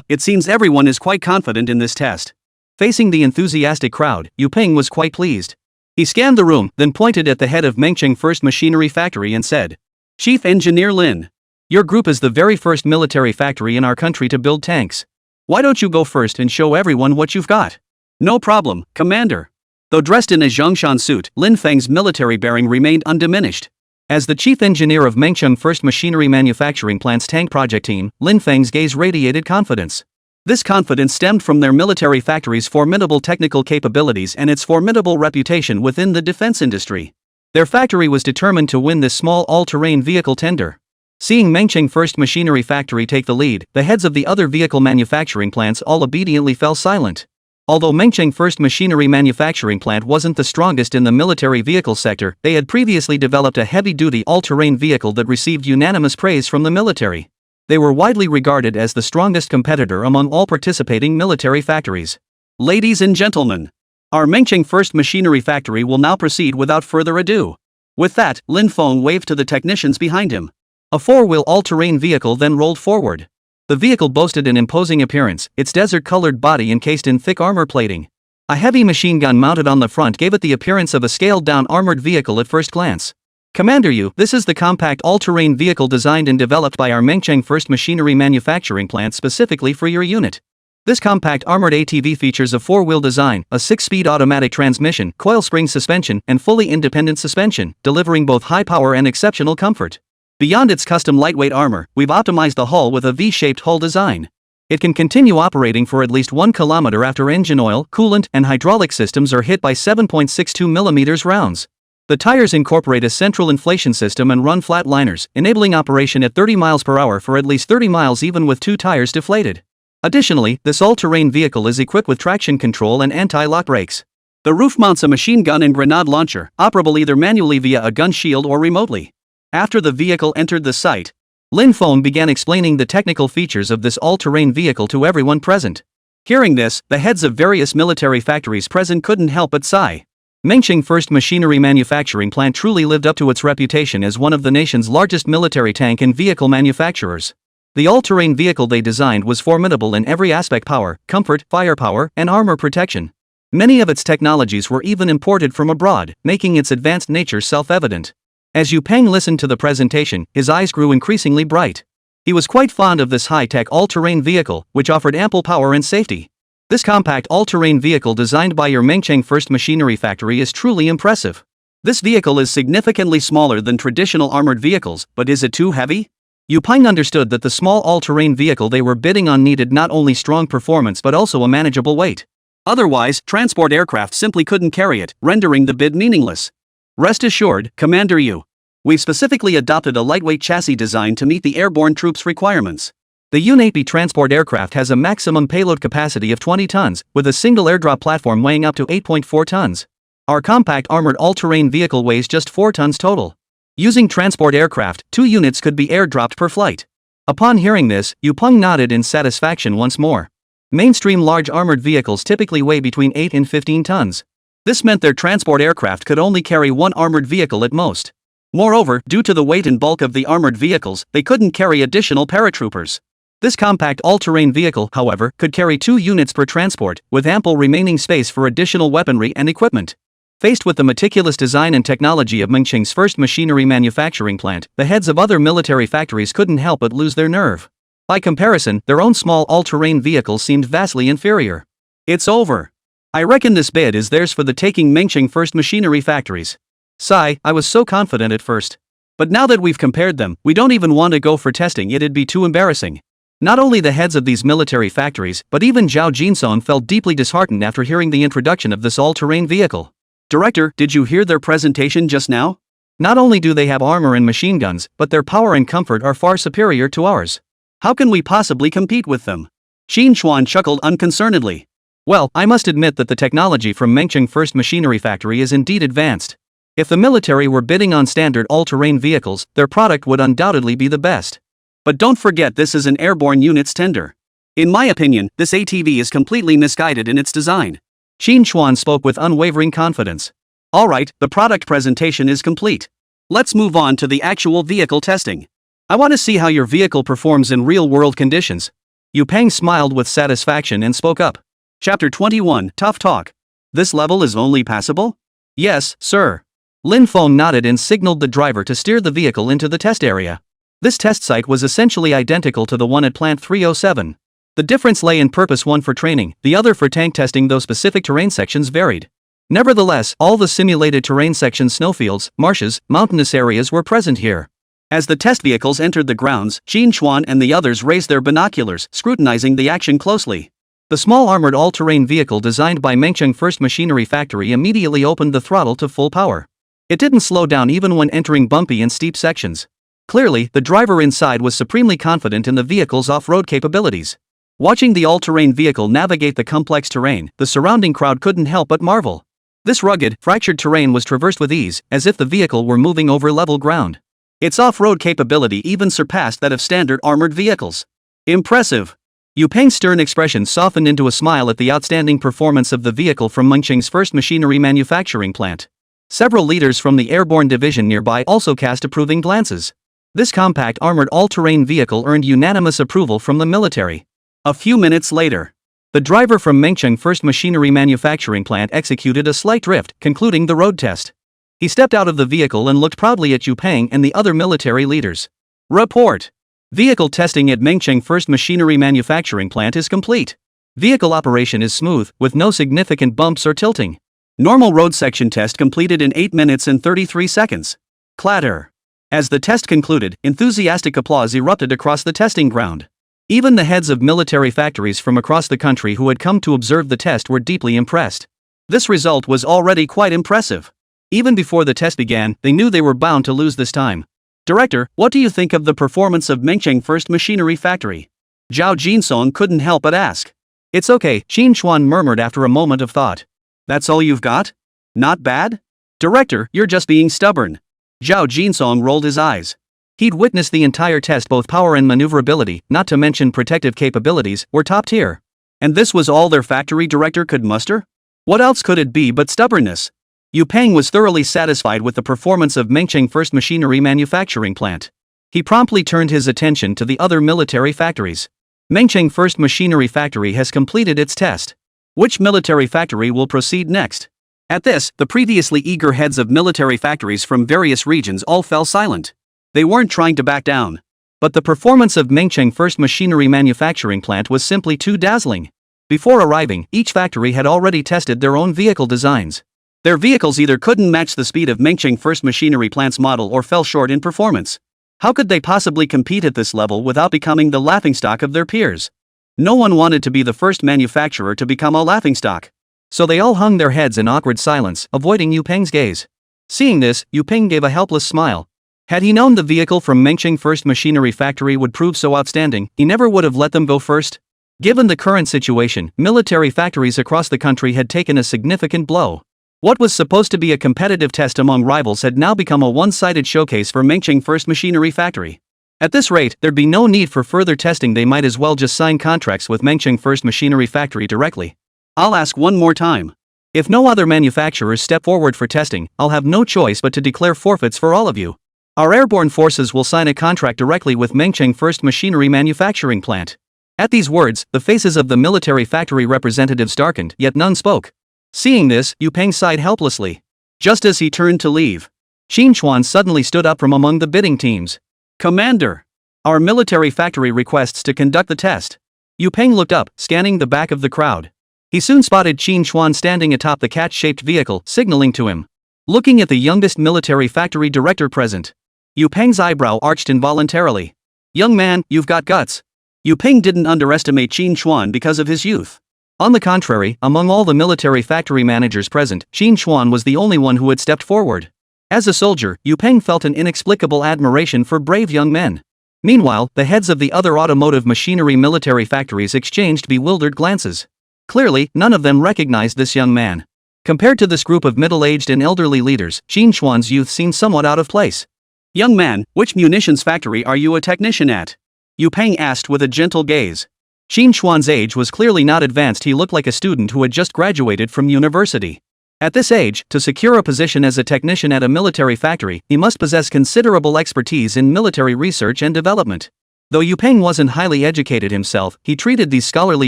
It seems everyone is quite confident in this test. Facing the enthusiastic crowd, Yu Peng was quite pleased. He scanned the room, then pointed at the head of Mengcheng First Machinery Factory and said, Chief Engineer Lin, your group is the very first military factory in our country to build tanks. Why don't you go first and show everyone what you've got? No problem, Commander. Though dressed in a Zhongshan suit, Lin Feng's military bearing remained undiminished. As the chief engineer of Mengcheng First Machinery Manufacturing Plant's tank project team, Lin Feng's gaze radiated confidence. This confidence stemmed from their military factory's formidable technical capabilities and its formidable reputation within the defense industry. Their factory was determined to win this small all-terrain vehicle tender. Seeing Mengcheng First Machinery Factory take the lead, the heads of the other vehicle manufacturing plants all obediently fell silent. Although Mengcheng First Machinery Manufacturing Plant wasn't the strongest in the military vehicle sector, they had previously developed a heavy-duty all-terrain vehicle that received unanimous praise from the military. They were widely regarded as the strongest competitor among all participating military factories. Ladies and gentlemen, our Mengcheng First Machinery Factory will now proceed without further ado. With that, Lin Feng waved to the technicians behind him. A 4-wheel all-terrain vehicle then rolled forward. The vehicle boasted an imposing appearance, its desert-colored body encased in thick armor plating. A heavy machine gun mounted on the front gave it the appearance of a scaled-down armored vehicle at first glance. Commander Yu, this is the compact all-terrain vehicle designed and developed by our Mengcheng First Machinery Manufacturing Plant specifically for your unit. This compact armored ATV features a 4-wheel design, a 6-speed automatic transmission, coil spring suspension, and fully independent suspension, delivering both high power and exceptional comfort. Beyond its custom lightweight armor, we've optimized the hull with a V-shaped hull design. It can continue operating for at least 1 kilometer after engine oil, coolant, and hydraulic systems are hit by 7.62 mm rounds. The tires incorporate a central inflation system and run flat liners, enabling operation at 30 miles per hour for at least 30 miles even with 2 tires deflated. Additionally, this all-terrain vehicle is equipped with traction control and anti-lock brakes. The roof mounts a machine gun and grenade launcher, operable either manually via a gun shield or remotely. After the vehicle entered the site, Lin Feng began explaining the technical features of this all-terrain vehicle to everyone present. Hearing this, the heads of various military factories present couldn't help but sigh. Mengqing First Machinery Manufacturing Plant truly lived up to its reputation as one of the nation's largest military tank and vehicle manufacturers. The all-terrain vehicle they designed was formidable in every aspect: power, comfort, firepower, and armor protection. Many of its technologies were even imported from abroad, making its advanced nature self-evident. As Yu Peng listened to the presentation, his eyes grew increasingly bright. He was quite fond of this high-tech all-terrain vehicle, which offered ample power and safety. This compact all-terrain vehicle designed by your Mengqing First Machinery Factory is truly impressive. This vehicle is significantly smaller than traditional armored vehicles, but is it too heavy? Yu Peng understood that the small all-terrain vehicle they were bidding on needed not only strong performance but also a manageable weight. Otherwise, transport aircraft simply couldn't carry it, rendering the bid meaningless. Rest assured, Commander Yu. We've specifically adopted a lightweight chassis design to meet the airborne troops' requirements. The Un-8B transport aircraft has a maximum payload capacity of 20 tons, with a single airdrop platform weighing up to 8.4 tons. Our compact armored all-terrain vehicle weighs just 4 tons total. Using transport aircraft, 2 units could be airdropped per flight. Upon hearing this, Yu Peng nodded in satisfaction once more. Mainstream large armored vehicles typically weigh between 8 and 15 tons. This meant their transport aircraft could only carry one armored vehicle at most. Moreover, due to the weight and bulk of the armored vehicles, they couldn't carry additional paratroopers. This compact all-terrain vehicle, however, could carry 2 units per transport, with ample remaining space for additional weaponry and equipment. Faced with the meticulous design and technology of Mengqing's First Machinery Manufacturing Plant, the heads of other military factories couldn't help but lose their nerve. By comparison, their own small all-terrain vehicle seemed vastly inferior. It's over. I reckon this bid is theirs for the taking. Mengqing First Machinery Factories. Sigh, I was so confident at first. But now that we've compared them, we don't even want to go for testing. It'd be too embarrassing. Not only the heads of these military factories, but even Zhao Jinsong felt deeply disheartened after hearing the introduction of this all-terrain vehicle. Director, did you hear their presentation just now? Not only do they have armor and machine guns, but their power and comfort are far superior to ours. How can we possibly compete with them? Qín Chuān chuckled unconcernedly. Well, I must admit that the technology from Mengqing First Machinery Factory is indeed advanced. If the military were bidding on standard all-terrain vehicles, their product would undoubtedly be the best. But don't forget, this is an airborne units tender. In my opinion, this ATV is completely misguided in its design. Qín Chuān spoke with unwavering confidence. Alright, the product presentation is complete. Let's move on to the actual vehicle testing. I want to see how your vehicle performs in real-world conditions. Yu Peng smiled with satisfaction and spoke up. Chapter 21, Tough Talk. This level is only passable? Yes, sir. Lin Feng nodded and signaled the driver to steer the vehicle into the test area. This test site was essentially identical to the one at Plant 307. The difference lay in purpose: one for training, the other for tank testing, though specific terrain sections varied. Nevertheless, all the simulated terrain sections, snowfields, marshes, mountainous areas were present here. As the test vehicles entered the grounds, Qín Chuān and the others raised their binoculars, scrutinizing the action closely. The small armored all-terrain vehicle designed by Mengqing First Machinery Factory immediately opened the throttle to full power. It didn't slow down even when entering bumpy and steep sections. Clearly, the driver inside was supremely confident in the vehicle's off-road capabilities. Watching the all-terrain vehicle navigate the complex terrain, the surrounding crowd couldn't help but marvel. This rugged, fractured terrain was traversed with ease, as if the vehicle were moving over level ground. Its off-road capability even surpassed that of standard armored vehicles. Impressive! Yu Peng's stern expression softened into a smile at the outstanding performance of the vehicle from Mengqing's First Machinery Manufacturing Plant. Several leaders from the airborne division nearby also cast approving glances. This compact armored all-terrain vehicle earned unanimous approval from the military. A few minutes later, the driver from Mengqing First Machinery Manufacturing Plant executed a slight drift, concluding the road test. He stepped out of the vehicle and looked proudly at Yu Peng and the other military leaders. Report. Vehicle testing at Mengqing First Machinery Manufacturing Plant is complete. Vehicle operation is smooth, with no significant bumps or tilting. Normal road section test completed in 8 minutes and 33 seconds. Clatter. As the test concluded, enthusiastic applause erupted across the testing ground. Even the heads of military factories from across the country who had come to observe the test were deeply impressed. This result was already quite impressive. Even before the test began, they knew they were bound to lose this time. Director, what do you think of the performance of Mengqing First Machinery Factory? Zhao Jinsong couldn't help but ask. It's okay, Qín Chuān murmured after a moment of thought. That's all you've got? Not bad? Director, you're just being stubborn. Zhao Jinsong rolled his eyes. He'd witnessed the entire test. Both power and maneuverability, not to mention protective capabilities, were top tier. And this was all their factory director could muster? What else could it be but stubbornness? Yu Peng was thoroughly satisfied with the performance of Mengcheng First Machinery Manufacturing Plant. He promptly turned his attention to the other military factories. Mengcheng First Machinery Factory has completed its test. Which military factory will proceed next? At this, the previously eager heads of military factories from various regions all fell silent. They weren't trying to back down. But the performance of Mengcheng First Machinery Manufacturing Plant was simply too dazzling. Before arriving, each factory had already tested their own vehicle designs. Their vehicles either couldn't match the speed of Mengcheng First Machinery Plant's model or fell short in performance. How could they possibly compete at this level without becoming the laughingstock of their peers? No one wanted to be the first manufacturer to become a laughingstock. So they all hung their heads in awkward silence, avoiding Yu Peng's gaze. Seeing this, Yu Peng gave a helpless smile. Had he known the vehicle from Mengcheng First Machinery Factory would prove so outstanding, he never would have let them go first. Given the current situation, military factories across the country had taken a significant blow. What was supposed to be a competitive test among rivals had now become a one-sided showcase for Mengcheng First Machinery Factory. At this rate, there'd be no need for further testing. They might as well just sign contracts with Mengcheng First Machinery Factory directly. I'll ask one more time. If no other manufacturers step forward for testing, I'll have no choice but to declare forfeits for all of you. Our airborne forces will sign a contract directly with Mengcheng First Machinery Manufacturing Plant. At these words, the faces of the military factory representatives darkened, yet none spoke. Seeing this, Yu Peng sighed helplessly. Just as he turned to leave, Qín Chuān suddenly stood up from among the bidding teams. Commander! Our military factory requests to conduct the test. Yu Peng looked up, scanning the back of the crowd. He soon spotted Qín Chuān standing atop the cat-shaped vehicle, signaling to him. Looking at the youngest military factory director present, Yu Peng's eyebrow arched involuntarily. Young man, you've got guts. Yu Peng didn't underestimate Qín Chuān because of his youth. On the contrary, among all the military factory managers present, Qín Chuān was the only one who had stepped forward. As a soldier, Yu Peng felt an inexplicable admiration for brave young men. Meanwhile, the heads of the other automotive machinery military factories exchanged bewildered glances. Clearly, none of them recognized this young man. Compared to this group of middle-aged and elderly leaders, Qín Chuān's youth seemed somewhat out of place. Young man, which munitions factory are you a technician at? Yu Peng asked with a gentle gaze. Qín Chuān's age was clearly not advanced. He looked like a student who had just graduated from university. At this age, to secure a position as a technician at a military factory, he must possess considerable expertise in military research and development. Though Yu Peng wasn't highly educated himself, he treated these scholarly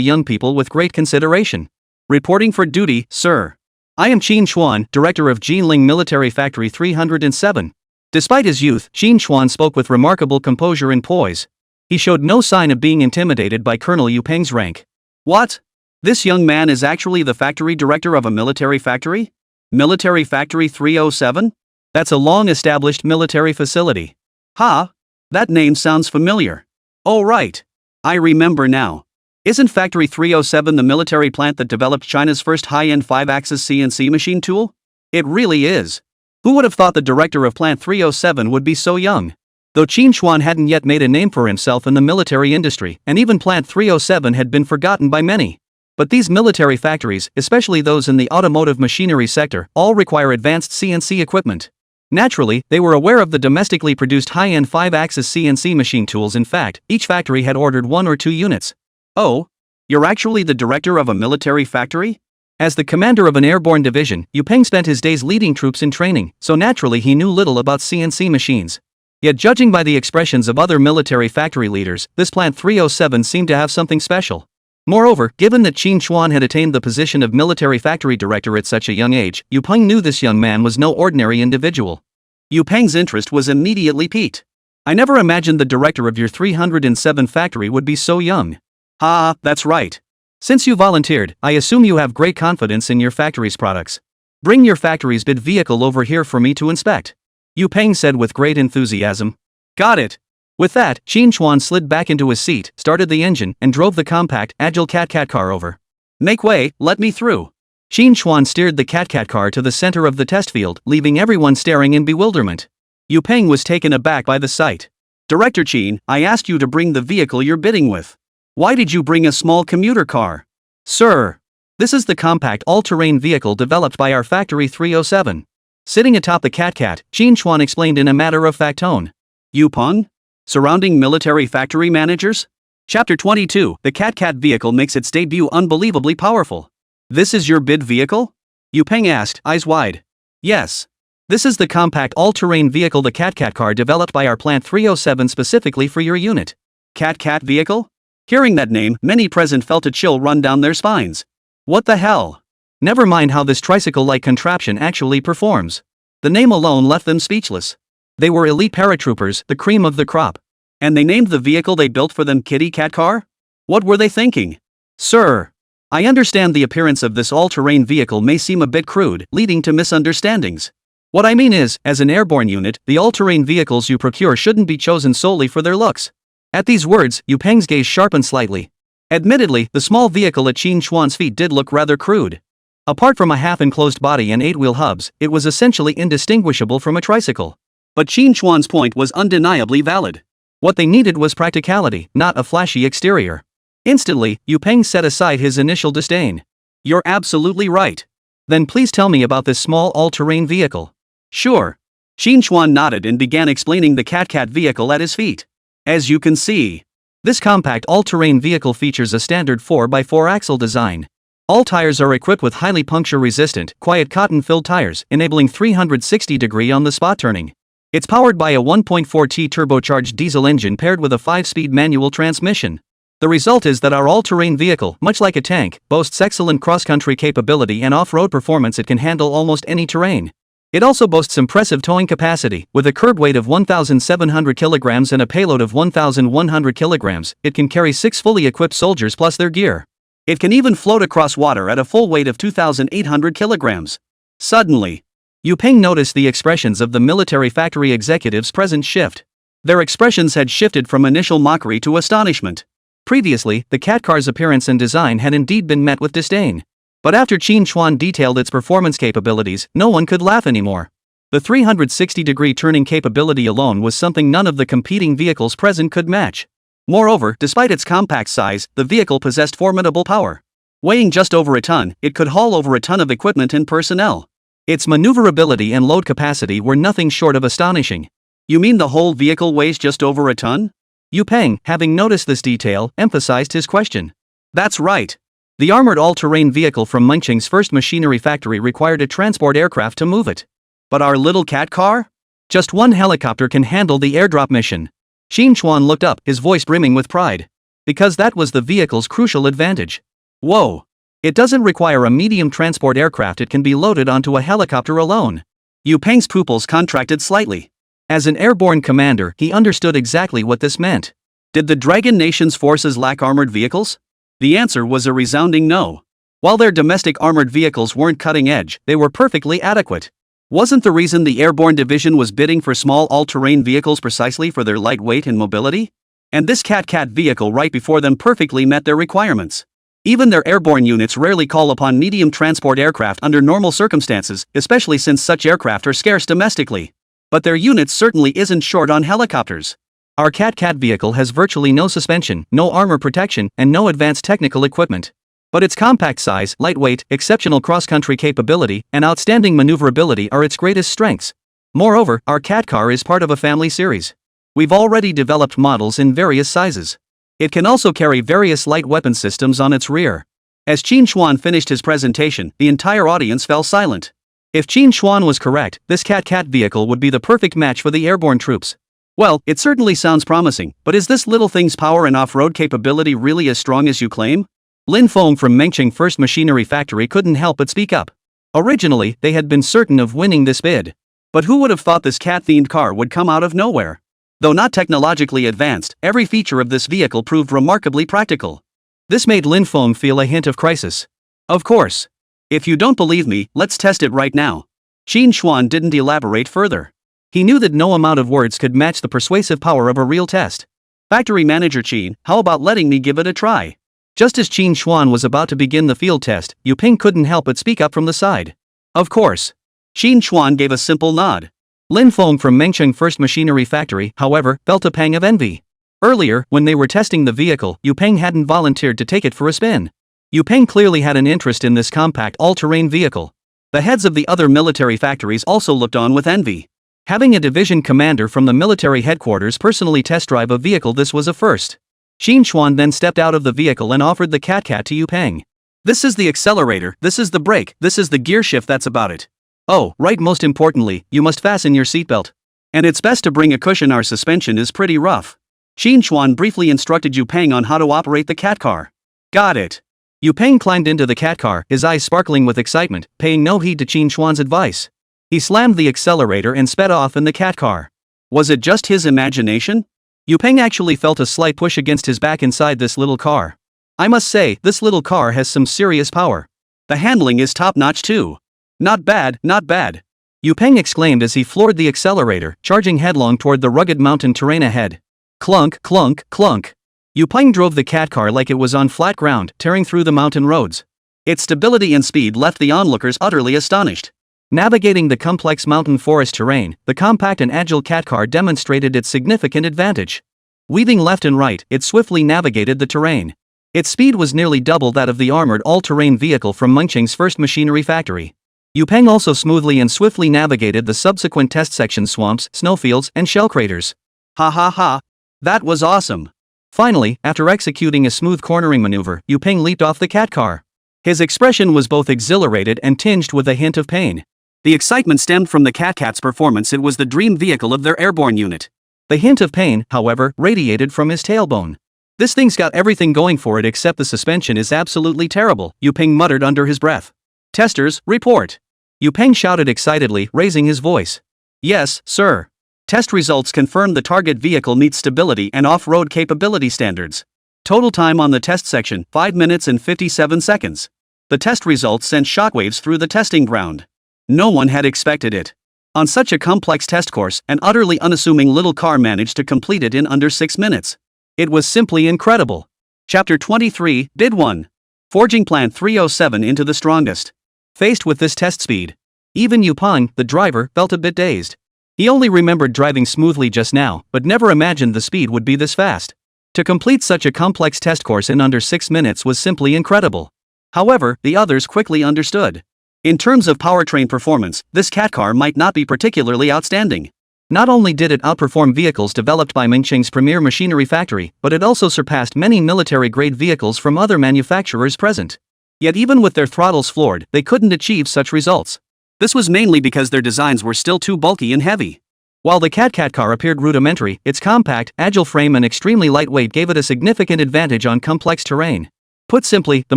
young people with great consideration. Reporting for duty, sir. I am Qín Chuān, director of Jinling Military Factory 307. Despite his youth, Qín Chuān spoke with remarkable composure and poise. He showed no sign of being intimidated by Colonel Yu Peng's rank. What? This young man is actually the factory director of a military factory? Military Factory 307? That's a long-established military facility. Ha! That name sounds familiar. Oh right. I remember now. Isn't Factory 307 the military plant that developed China's first high-end 5-axis CNC machine tool? It really is. Who would have thought the director of Plant 307 would be so young? Though Qín Chuān hadn't yet made a name for himself in the military industry, and even Plant 307 had been forgotten by many. But these military factories, especially those in the automotive machinery sector, all require advanced CNC equipment. Naturally, they were aware of the domestically produced high-end 5-axis CNC machine tools. In fact, each factory had ordered 1 or 2 units. Oh? You're actually the director of a military factory? As the commander of an airborne division, Yu Peng spent his days leading troops in training, so naturally he knew little about CNC machines. Yet judging by the expressions of other military factory leaders, this Plant 307 seemed to have something special. Moreover, given that Qín Chuān had attained the position of military factory director at such a young age, Yu Peng knew this young man was no ordinary individual. Yu Peng's interest was immediately piqued. I never imagined the director of your 307 factory would be so young. Ha, that's right. Since you volunteered, I assume you have great confidence in your factory's products. Bring your factory's bid vehicle over here for me to inspect. Yu Peng said with great enthusiasm. Got it. With that, Qín Chuān slid back into his seat, started the engine, and drove the compact, agile cat-cat car over. Make way, let me through. Qín Chuān steered the cat-cat car to the center of the test field, leaving everyone staring in bewilderment. Yu Peng was taken aback by the sight. Director Qín, I asked you to bring the vehicle you're bidding with. Why did you bring a small commuter car? Sir. This is the compact all-terrain vehicle developed by our Factory 307. Sitting atop the cat-cat, Qín Chuān explained in a matter-of-fact tone. Yupeng? Surrounding military factory managers? Chapter 22, the Cat vehicle makes its debut unbelievably powerful. This is your bid vehicle? Yupeng asked, eyes wide. Yes. This is the compact all-terrain vehicle, the Cat car developed by our Plant 307 specifically for your unit. Cat vehicle? Hearing that name, many present felt a chill run down their spines. What the hell? Never mind how this tricycle-like contraption actually performs. The name alone left them speechless. They were elite paratroopers, the cream of the crop. And they named the vehicle they built for them Kitty Cat Car? What were they thinking? Sir, I understand the appearance of this all-terrain vehicle may seem a bit crude, leading to misunderstandings. What I mean is, as an airborne unit, the all-terrain vehicles you procure shouldn't be chosen solely for their looks. At these words, Yupeng's gaze sharpened slightly. Admittedly, the small vehicle at Qín Chuān's feet did look rather crude. Apart from a half-enclosed body and 8-wheel hubs, it was essentially indistinguishable from a tricycle. But Qín Chuān's point was undeniably valid. What they needed was practicality, not a flashy exterior. Instantly, Yupeng set aside his initial disdain. You're absolutely right. Then please tell me about this small all-terrain vehicle. Sure. Qín Chuān nodded and began explaining the Cat vehicle at his feet. As you can see, this compact all-terrain vehicle features a standard 4x4 axle design. All tires are equipped with highly puncture-resistant, quiet cotton-filled tires, enabling 360-degree on-the-spot turning. It's powered by a 1.4T turbocharged diesel engine paired with a 5-speed manual transmission. The result is that our all-terrain vehicle, much like a tank, boasts excellent cross-country capability and off-road performance. It can handle almost any terrain. It also boasts impressive towing capacity. With a curb weight of 1,700 kilograms and a payload of 1,100 kilograms, it can carry 6 fully equipped soldiers plus their gear. It can even float across water at a full weight of 2,800 kilograms. Suddenly, Yupeng noticed the expressions of the military factory executives present shift. Their expressions had shifted from initial mockery to astonishment. Previously, the Cat car's appearance and design had indeed been met with disdain. But after Qín Chuān detailed its performance capabilities, no one could laugh anymore. The 360-degree turning capability alone was something none of the competing vehicles present could match. Moreover, despite its compact size, the vehicle possessed formidable power. Weighing just over a ton, it could haul over a ton of equipment and personnel. Its maneuverability and load capacity were nothing short of astonishing. You mean the whole vehicle weighs just over a ton? Yupeng, having noticed this detail, emphasized his question. That's right. The armored all-terrain vehicle from Mengqing's first machinery factory required a transport aircraft to move it. But our little Cat car? Just one helicopter can handle the airdrop mission. Qín Chuān looked up, his voice brimming with pride. Because that was the vehicle's crucial advantage. Whoa! It doesn't require a medium transport aircraft, it can be loaded onto a helicopter alone. Yupeng's pupils contracted slightly. As an airborne commander, he understood exactly what this meant. Did the Dragon Nation's forces lack armored vehicles? The answer was a resounding no. While their domestic armored vehicles weren't cutting edge, they were perfectly adequate. Wasn't the reason the airborne division was bidding for small all-terrain vehicles precisely for their lightweight and mobility? And this Cat vehicle right before them perfectly met their requirements. Even their airborne units rarely call upon medium transport aircraft under normal circumstances, especially since such aircraft are scarce domestically. But their units certainly isn't short on helicopters. Our Cat vehicle has virtually no suspension, no armor protection, and no advanced technical equipment. But its compact size, lightweight, exceptional cross-country capability, and outstanding maneuverability are its greatest strengths. Moreover, our Cat car is part of a family series. We've already developed models in various sizes. It can also carry various light weapon systems on its rear. As Qín Chuān finished his presentation, the entire audience fell silent. If Qín Chuān was correct, this Cat vehicle would be the perfect match for the airborne troops. Well, it certainly sounds promising, but is this little thing's power and off-road capability really as strong as you claim? Lin Feng from Mengqing First Machinery Factory couldn't help but speak up. Originally, they had been certain of winning this bid. But who would have thought this cat-themed car would come out of nowhere? Though not technologically advanced, every feature of this vehicle proved remarkably practical. This made Lin Feng feel a hint of crisis. Of course. If you don't believe me, let's test it right now. Qín Chuān didn't elaborate further. He knew that no amount of words could match the persuasive power of a real test. Factory manager Qín, how about letting me give it a try? Just as Qín Chuān was about to begin the field test, Yupeng couldn't help but speak up from the side. Of course. Qín Chuān gave a simple nod. Lin Feng from Mengqing First Machinery Factory, however, felt a pang of envy. Earlier, when they were testing the vehicle, Yupeng hadn't volunteered to take it for a spin. Yupeng clearly had an interest in this compact all-terrain vehicle. The heads of the other military factories also looked on with envy. Having a division commander from the military headquarters personally test drive a vehicle, this was a first. Qín Chuān then stepped out of the vehicle and offered the cat to Yu Peng. This is the accelerator, this is the brake, this is the gear shift, that's about it. Oh, right, most importantly, you must fasten your seatbelt. And it's best to bring a cushion, our suspension is pretty rough. Qín Chuān briefly instructed Yu Peng on how to operate the cat car. Got it. Yu Peng climbed into the cat car, his eyes sparkling with excitement, paying no heed to Qín Chuān's advice. He slammed the accelerator and sped off in the cat car. Was it just his imagination? Yu Peng actually felt a slight push against his back inside this little car. I must say, this little car has some serious power. The handling is top-notch too. Not bad, not bad. Yu Peng exclaimed as he floored the accelerator, charging headlong toward the rugged mountain terrain ahead. Clunk, clunk, clunk. Yu Peng drove the cat car like it was on flat ground, tearing through the mountain roads. Its stability and speed left the onlookers utterly astonished. Navigating the complex mountain forest terrain, the compact and agile cat car demonstrated its significant advantage. Weaving left and right, it swiftly navigated the terrain. Its speed was nearly double that of the armored all-terrain vehicle from Mengqing's first machinery factory. Yu Peng also smoothly and swiftly navigated the subsequent test section, swamps, snowfields, and shell craters. Ha ha ha! That was awesome! Finally, after executing a smooth cornering maneuver, Yu Peng leaped off the cat car. His expression was both exhilarated and tinged with a hint of pain. The excitement stemmed from the cat's performance. It was the dream vehicle of their airborne unit. The hint of pain, however, radiated from his tailbone. This thing's got everything going for it except the suspension is absolutely terrible, Yu Peng muttered under his breath. Testers, report! Yu Peng shouted excitedly, raising his voice. Yes, sir. Test results confirm the target vehicle meets stability and off-road capability standards. Total time on the test section, 5 minutes and 57 seconds. The test results sent shockwaves through the testing ground. No one had expected it. On such a complex test course, an utterly unassuming little car managed to complete it in under 6 minutes. It was simply incredible. Chapter 23, Bid 1. Forging Plant 307 into the strongest. Faced with this test speed, even Yu Peng, the driver, felt a bit dazed. He only remembered driving smoothly just now, but never imagined the speed would be this fast. To complete such a complex test course in under 6 minutes was simply incredible. However, the others quickly understood. In terms of powertrain performance, this cat car might not be particularly outstanding. Not only did it outperform vehicles developed by Mengqing's premier machinery factory, but it also surpassed many military-grade vehicles from other manufacturers present. Yet even with their throttles floored, they couldn't achieve such results. This was mainly because their designs were still too bulky and heavy. While the cat car appeared rudimentary, its compact, agile frame and extremely lightweight gave it a significant advantage on complex terrain. Put simply, the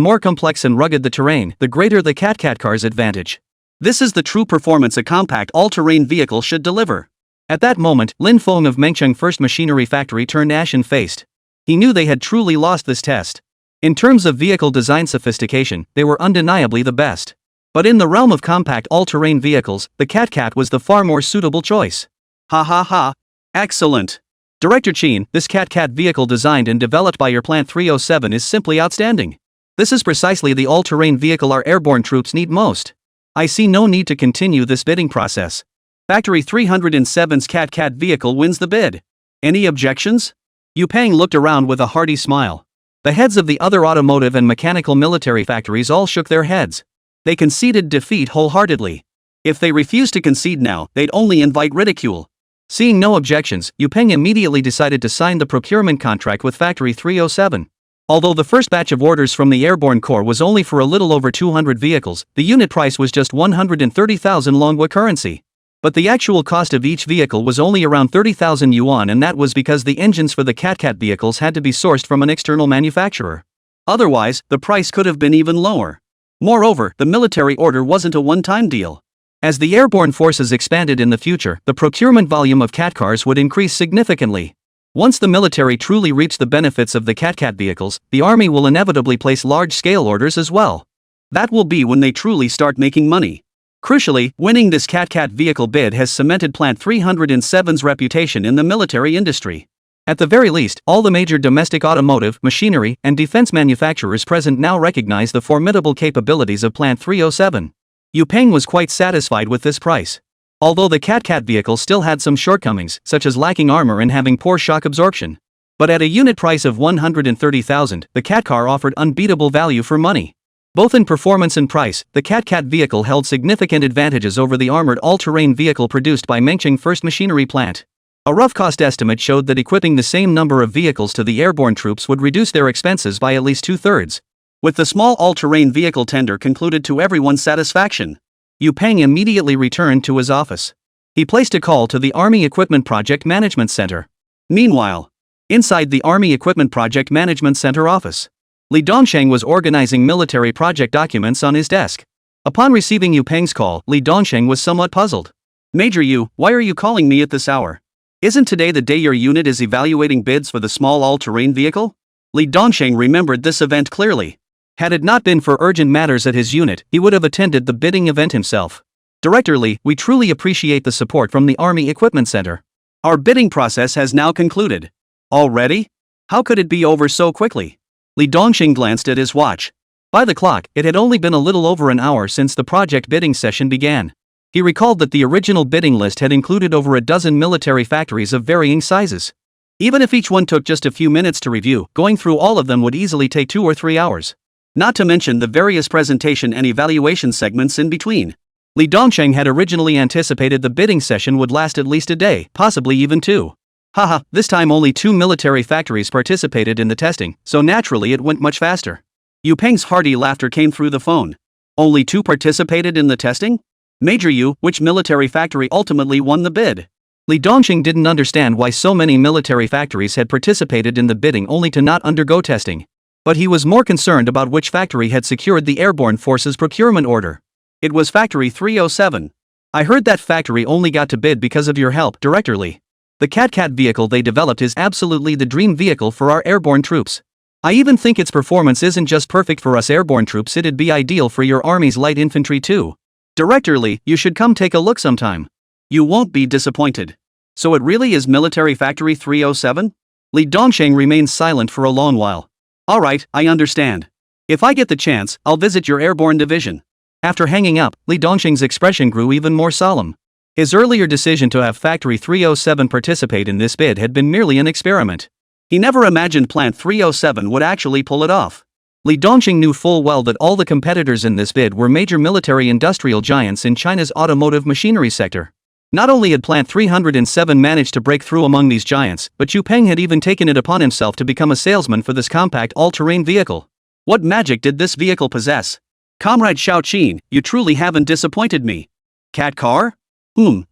more complex and rugged the terrain, the greater the cat car's advantage. This is the true performance a compact all-terrain vehicle should deliver. At that moment, Lin Feng of Mengqing First Machinery Factory turned ashen-faced. He knew they had truly lost this test. In terms of vehicle design sophistication, they were undeniably the best. But in the realm of compact all-terrain vehicles, the cat was the far more suitable choice. Ha ha ha! Excellent! Director Qín, this cat vehicle designed and developed by your Plant 307 is simply outstanding. This is precisely the all-terrain vehicle our airborne troops need most. I see no need to continue this bidding process. Factory 307's cat vehicle wins the bid. Any objections? Yu Peng looked around with a hearty smile. The heads of the other automotive and mechanical military factories all shook their heads. They conceded defeat wholeheartedly. If they refused to concede now, they'd only invite ridicule. Seeing no objections, Yu Peng immediately decided to sign the procurement contract with Factory 307. Although the first batch of orders from the Airborne Corps was only for a little over 200 vehicles, the unit price was just 130,000 Longguo currency. But the actual cost of each vehicle was only around 30,000 yuan, and that was because the engines for the cat vehicles had to be sourced from an external manufacturer. Otherwise, the price could have been even lower. Moreover, the military order wasn't a one-time deal. As the airborne forces expanded in the future, the procurement volume of cat cars would increase significantly. Once the military truly reaps the benefits of the cat vehicles, the army will inevitably place large-scale orders as well. That will be when they truly start making money. Crucially, winning this cat vehicle bid has cemented Plant 307's reputation in the military industry. At the very least, all the major domestic automotive, machinery, and defense manufacturers present now recognize the formidable capabilities of Plant 307. Yu Peng was quite satisfied with this price. Although the cat vehicle still had some shortcomings, such as lacking armor and having poor shock absorption. But at a unit price of 130,000, the cat car offered unbeatable value for money. Both in performance and price, the Cat vehicle held significant advantages over the armored all-terrain vehicle produced by Mengcheng First Machinery Plant. A rough cost estimate showed that equipping the same number of vehicles to the airborne troops would reduce their expenses by at least 2/3. With the small all-terrain vehicle tender concluded to everyone's satisfaction, Yu Peng immediately returned to his office. He placed a call to the Army Equipment Project Management Center. Meanwhile, inside the Army Equipment Project Management Center office, Li Dongsheng was organizing military project documents on his desk. Upon receiving Yu Peng's call, Li Dongsheng was somewhat puzzled. "Major Yu, why are you calling me at this hour? Isn't today the day your unit is evaluating bids for the small all-terrain vehicle?" Li Dongsheng remembered this event clearly. Had it not been for urgent matters at his unit, he would have attended the bidding event himself. "Director Li, we truly appreciate the support from the Army Equipment Center. Our bidding process has now concluded." "Already? How could it be over so quickly?" Li Dongsheng glanced at his watch. By the clock, it had only been a little over an hour since the project bidding session began. He recalled that the original bidding list had included over a dozen military factories of varying sizes. Even if each one took just a few minutes to review, going through all of them would easily take 2 or 3 hours. Not to mention the various presentation and evaluation segments in between. Li Dongsheng had originally anticipated the bidding session would last at least a day, possibly even 2. Haha, this time only 2 military factories participated in the testing, so naturally it went much faster. Yu Peng's hearty laughter came through the phone. "Only 2 participated in the testing? Major Yu, which military factory ultimately won the bid?" Li Dongsheng didn't understand why so many military factories had participated in the bidding only to not undergo testing. But he was more concerned about which factory had secured the airborne forces procurement order. "It was Factory 307. I heard that factory only got to bid because of your help, Director Li. The Cat vehicle they developed is absolutely the dream vehicle for our airborne troops. I even think its performance isn't just perfect for us airborne troops, it'd be ideal for your army's light infantry too. Director Li, you should come take a look sometime. You won't be disappointed." "So it really is Military Factory 307? Li Dongsheng remained silent for a long while. "Alright, I understand. If I get the chance, I'll visit your airborne division." After hanging up, Li Dongsheng's expression grew even more solemn. His earlier decision to have Factory 307 participate in this bid had been merely an experiment. He never imagined Plant 307 would actually pull it off. Li Dongsheng knew full well that all the competitors in this bid were major military industrial giants in China's automotive machinery sector. Not only had Plant 307 managed to break through among these giants, but Yu Peng had even taken it upon himself to become a salesman for this compact all-terrain vehicle. What magic did this vehicle possess? "Comrade Xiaoqin, you truly haven't disappointed me." "Cat car?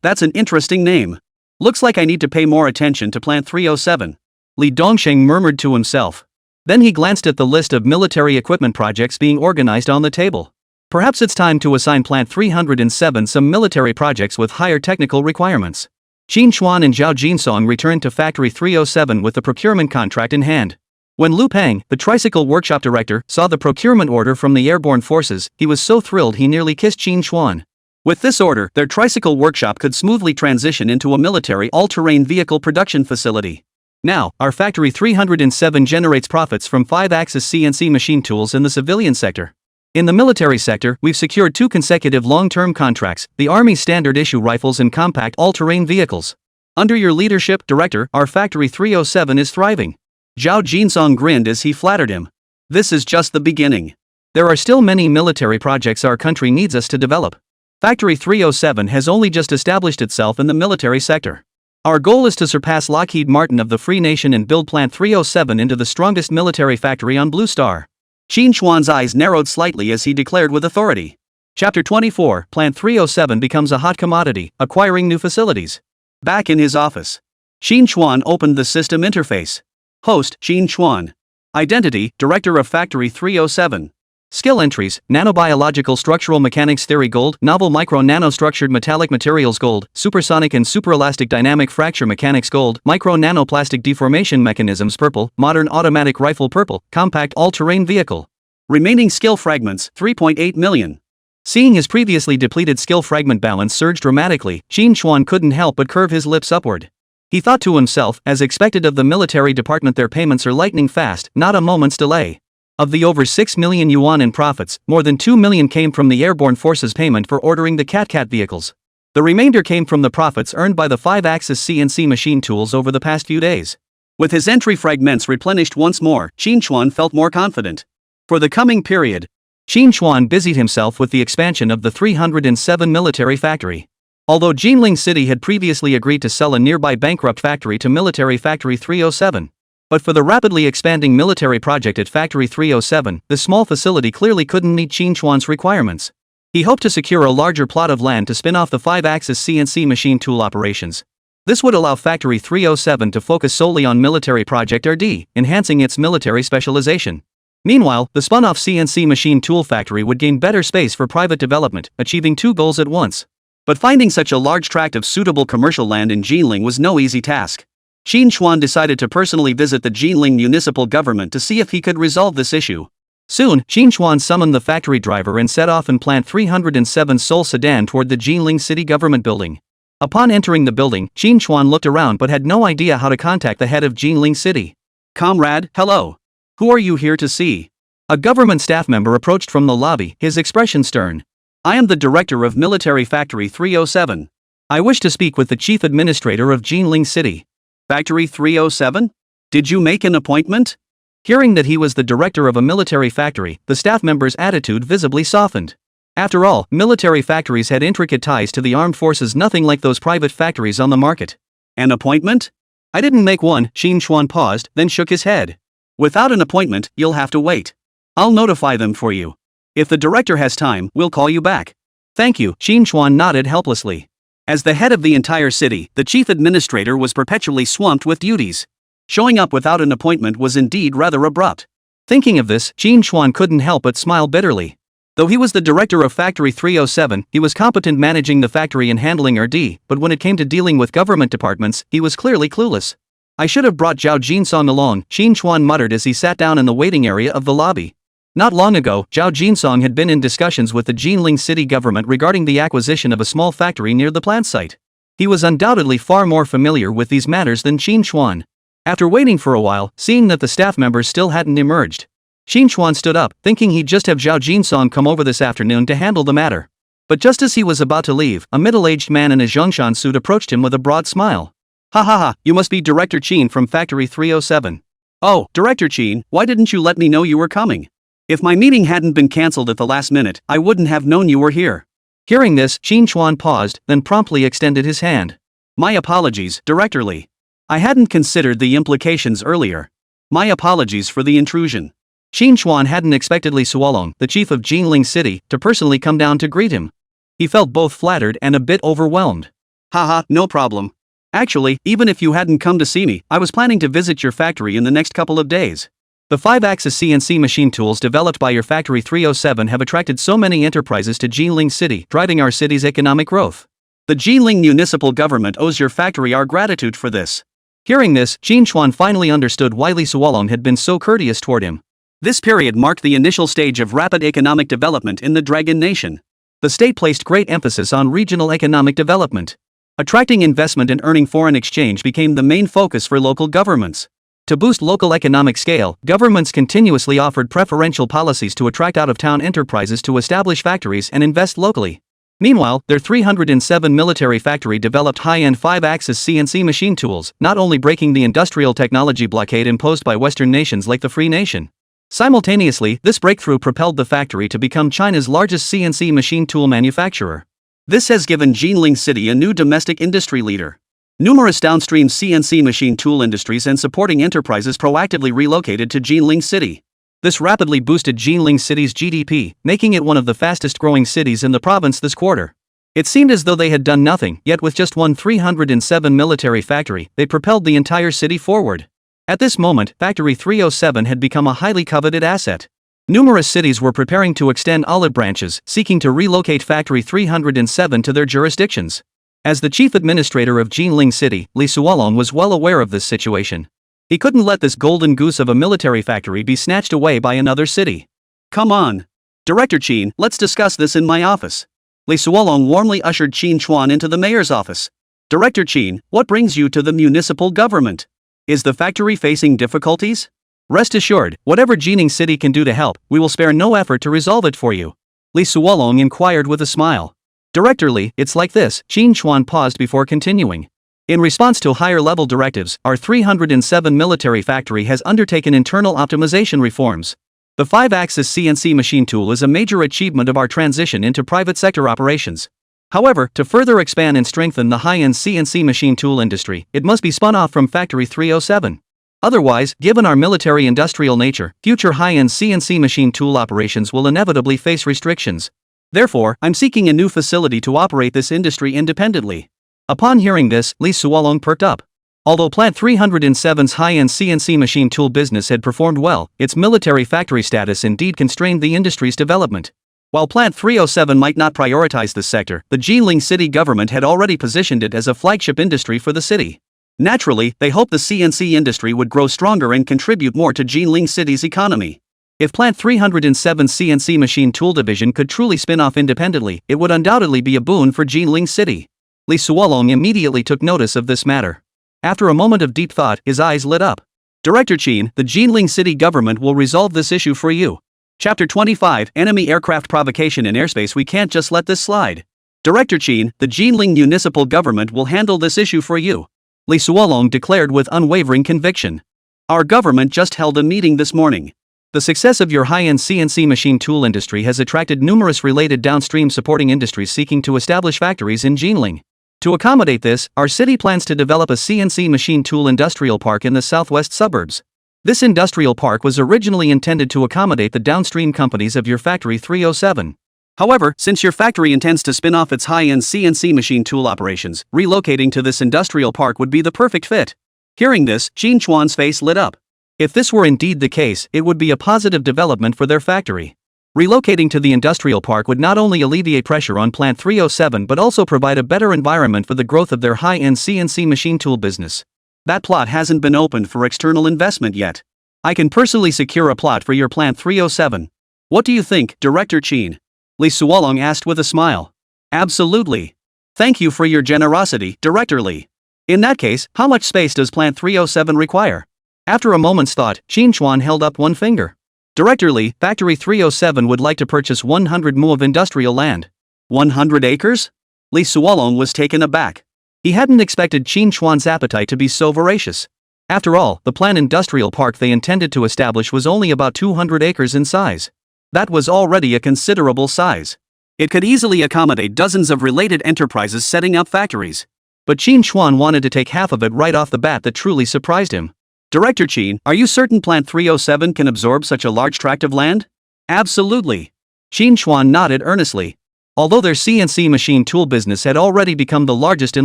That's an interesting name. Looks like I need to pay more attention to Plant 307. Li Dongsheng murmured to himself. Then he glanced at the list of military equipment projects being organized on the table. Perhaps it's time to assign Plant 307 some military projects with higher technical requirements. Qín Chuān and Zhao Jinsong returned to Factory 307 with the procurement contract in hand. When Lu Peng, the tricycle workshop director, saw the procurement order from the airborne forces, he was so thrilled he nearly kissed Qín Chuān. With this order, their tricycle workshop could smoothly transition into a military all-terrain vehicle production facility. Now, our Factory 307 generates profits from 5-axis CNC machine tools in the civilian sector. In the military sector, we've secured 2 consecutive long-term contracts, the Army's standard-issue rifles and compact all-terrain vehicles. Under your leadership, Director, our Factory 307 is thriving. Zhao Jinsong grinned as he flattered him. This is just the beginning. There are still many military projects our country needs us to develop. Factory 307 has only just established itself in the military sector. Our goal is to surpass Lockheed Martin of the Free Nation and build Plant 307 into the strongest military factory on Blue Star. Qín Chuān's eyes narrowed slightly as he declared with authority. Chapter 24, Plant 307 becomes a hot commodity, acquiring new facilities. Back in his office, Qín Chuān opened the system interface. Host, Qín Chuān. Identity, Director of Factory 307. Skill entries, Nanobiological Structural Mechanics Theory Gold, Novel Micro-Nanostructured Metallic Materials Gold, Supersonic and Superelastic Dynamic Fracture Mechanics Gold, Micro-Nanoplastic Deformation Mechanisms Purple, Modern Automatic Rifle Purple, Compact All-Terrain Vehicle. Remaining skill fragments, 3.8 million. Seeing his previously depleted skill fragment balance surge dramatically, Qín Chuān couldn't help but curve his lips upward. He thought to himself, as expected of the military department, their payments are lightning fast, not a moment's delay. Of the over 6 million yuan in profits, more than 2 million came from the airborne forces payment for ordering the Cat vehicles. The remainder came from the profits earned by the 5-axis CNC machine tools over the past few days. With his entry fragments replenished once more, Qín Chuān felt more confident. For the coming period, Qín Chuān busied himself with the expansion of the 307 military factory. Although Jinling City had previously agreed to sell a nearby bankrupt factory to Military Factory 307. But for the rapidly expanding military project at Factory 307, this small facility clearly couldn't meet Qín Chuān's requirements. He hoped to secure a larger plot of land to spin off the 5-axis CNC machine tool operations. This would allow Factory 307 to focus solely on military project RD, enhancing its military specialization. Meanwhile, the spun-off CNC machine tool factory would gain better space for private development, achieving two goals at once. But finding such a large tract of suitable commercial land in Jinling was no easy task. Qín Chuān decided to personally visit the Jinling municipal government to see if he could resolve this issue. Soon, Qín Chuān summoned the factory driver and set off in Plant 307 Seoul sedan toward the Jinling City government building. Upon entering the building, Qín Chuān looked around but had no idea how to contact the head of Jinling City. "Comrade, hello. Who are you here to see?" A government staff member approached from the lobby, his expression stern. "I am the director of Military Factory 307. I wish to speak with the chief administrator of Jinling City." "Factory 307? Did you make an appointment?" Hearing that he was the director of a military factory, the staff member's attitude visibly softened. After all, military factories had intricate ties to the armed forces, nothing like those private factories on the market. "An appointment? I didn't make one." Qín Chuān paused, then shook his head. "Without an appointment, you'll have to wait. I'll notify them for you. If the director has time, we'll call you back." "Thank you." Qín Chuān nodded helplessly. As the head of the entire city, the chief administrator was perpetually swamped with duties. Showing up without an appointment was indeed rather abrupt. Thinking of this, Qín Chuān couldn't help but smile bitterly. Though he was the director of Factory 307, he was competent managing the factory and handling RD, but when it came to dealing with government departments, he was clearly clueless. "I should have brought Zhao Jinsong along," Qín Chuān muttered as he sat down in the waiting area of the lobby. Not long ago, Zhao Jinsong had been in discussions with the Jinling city government regarding the acquisition of a small factory near the plant site. He was undoubtedly far more familiar with these matters than Qín Chuān. After waiting for a while, seeing that the staff members still hadn't emerged, Qín Chuān stood up, thinking he'd just have Zhao Jinsong come over this afternoon to handle the matter. But just as he was about to leave, a middle-aged man in a Zhongshan suit approached him with a broad smile. "Ha ha ha, you must be Director Qín from Factory 307. "Oh, Director Qín, why didn't you let me know you were coming? If my meeting hadn't been cancelled at the last minute, I wouldn't have known you were here." Hearing this, Qín Chuān paused, then promptly extended his hand. "My apologies, Director Li. I hadn't considered the implications earlier. My apologies for the intrusion." Qín Chuān hadn't expected Li Suolong, the chief of Jinling City, to personally come down to greet him. He felt both flattered and a bit overwhelmed. "Haha, no problem. Actually, even if you hadn't come to see me, I was planning to visit your factory in the next couple of days. The 5-axis CNC machine tools developed by your Factory 307 have attracted so many enterprises to Jinling City, driving our city's economic growth. The Jinling municipal government owes your factory our gratitude for this." Hearing this, Qín Chuān finally understood why Li Suolong had been so courteous toward him. This period marked the initial stage of rapid economic development in the Dragon Nation. The state placed great emphasis on regional economic development. Attracting investment and earning foreign exchange became the main focus for local governments. To boost local economic scale, governments continuously offered preferential policies to attract out-of-town enterprises to establish factories and invest locally. Meanwhile, their 307 military factory developed high-end 5-axis CNC machine tools, not only breaking the industrial technology blockade imposed by Western nations like the Free Nation. Simultaneously, this breakthrough propelled the factory to become China's largest CNC machine tool manufacturer. This has given Jinling City a new domestic industry leader. Numerous downstream CNC machine tool industries and supporting enterprises proactively relocated to Jinling City. This rapidly boosted Jinling City's GDP, making it one of the fastest-growing cities in the province this quarter. It seemed as though they had done nothing, yet with just one 307 military factory, they propelled the entire city forward. At this moment, Factory 307 had become a highly coveted asset. Numerous cities were preparing to extend olive branches, seeking to relocate Factory 307 to their jurisdictions. As the chief administrator of Jinling City, Li Suolong was well aware of this situation. He couldn't let this golden goose of a military factory be snatched away by another city. "Come on. Director Qín, let's discuss this in my office." Li Suolong warmly ushered Qín Chuān into the mayor's office. "Director Qín, what brings you to the municipal government? Is the factory facing difficulties? Rest assured, whatever Jinling City can do to help, we will spare no effort to resolve it for you." Li Suolong inquired with a smile. "Director Li, it's like this." Qín Chuān paused before continuing. "In response to higher-level directives, our 307 military factory has undertaken internal optimization reforms. The 5-axis CNC machine tool is a major achievement of our transition into private sector operations. However, to further expand and strengthen the high-end CNC machine tool industry, it must be spun off from Factory 307. Otherwise, given our military-industrial nature, future high-end CNC machine tool operations will inevitably face restrictions. Therefore, I'm seeking a new facility to operate this industry independently. Upon hearing this, Li Suolong perked up. Although Plant 307's high-end CNC machine tool business had performed well, its military factory status indeed constrained the industry's development. While Plant 307 might not prioritize this sector, the Jilin city government had already positioned it as a flagship industry for the city. Naturally, they hoped the CNC industry would grow stronger and contribute more to Jilin city's economy. If Plant 307's CNC machine tool division could truly spin off independently, it would undoubtedly be a boon for Jilin city. Li Suolong immediately took notice of this matter. After a moment of deep thought, his eyes lit up. Director Qín, the Jilin city government will resolve this issue for you. Chapter 25, Enemy Aircraft Provocation in Airspace. We can't just let this slide. Director Qín, the Jilin municipal government will handle this issue for you. Li Suolong declared with unwavering conviction. Our government just held a meeting this morning. The success of your high-end CNC machine tool industry has attracted numerous related downstream supporting industries seeking to establish factories in Jilin. To accommodate this, our city plans to develop a CNC machine tool industrial park in the southwest suburbs. This industrial park was originally intended to accommodate the downstream companies of your Factory 307. However, since your factory intends to spin off its high-end CNC machine tool operations, relocating to this industrial park would be the perfect fit. Hearing this, Qín Chuān's face lit up. If this were indeed the case, it would be a positive development for their factory. Relocating to the industrial park would not only alleviate pressure on Plant 307 but also provide a better environment for the growth of their high-end CNC machine tool business. That plot hasn't been opened for external investment yet. I can personally secure a plot for your Plant 307. What do you think, Director Qín? Li Suolong asked with a smile. Absolutely. Thank you for your generosity, Director Li. In that case, how much space does Plant 307 require? After a moment's thought, Qín Chuān held up one finger. Director Li, Factory 307 would like to purchase 100 mu of industrial land. 100 acres? Li Suolong was taken aback. He hadn't expected Qín Chuān's appetite to be so voracious. After all, the planned industrial park they intended to establish was only about 200 acres in size. That was already a considerable size. It could easily accommodate dozens of related enterprises setting up factories. But Qín Chuān wanted to take half of it right off the bat. That truly surprised him. Director Qín, are you certain Plant 307 can absorb such a large tract of land? Absolutely. Qín Chuān nodded earnestly. Although their CNC machine tool business had already become the largest in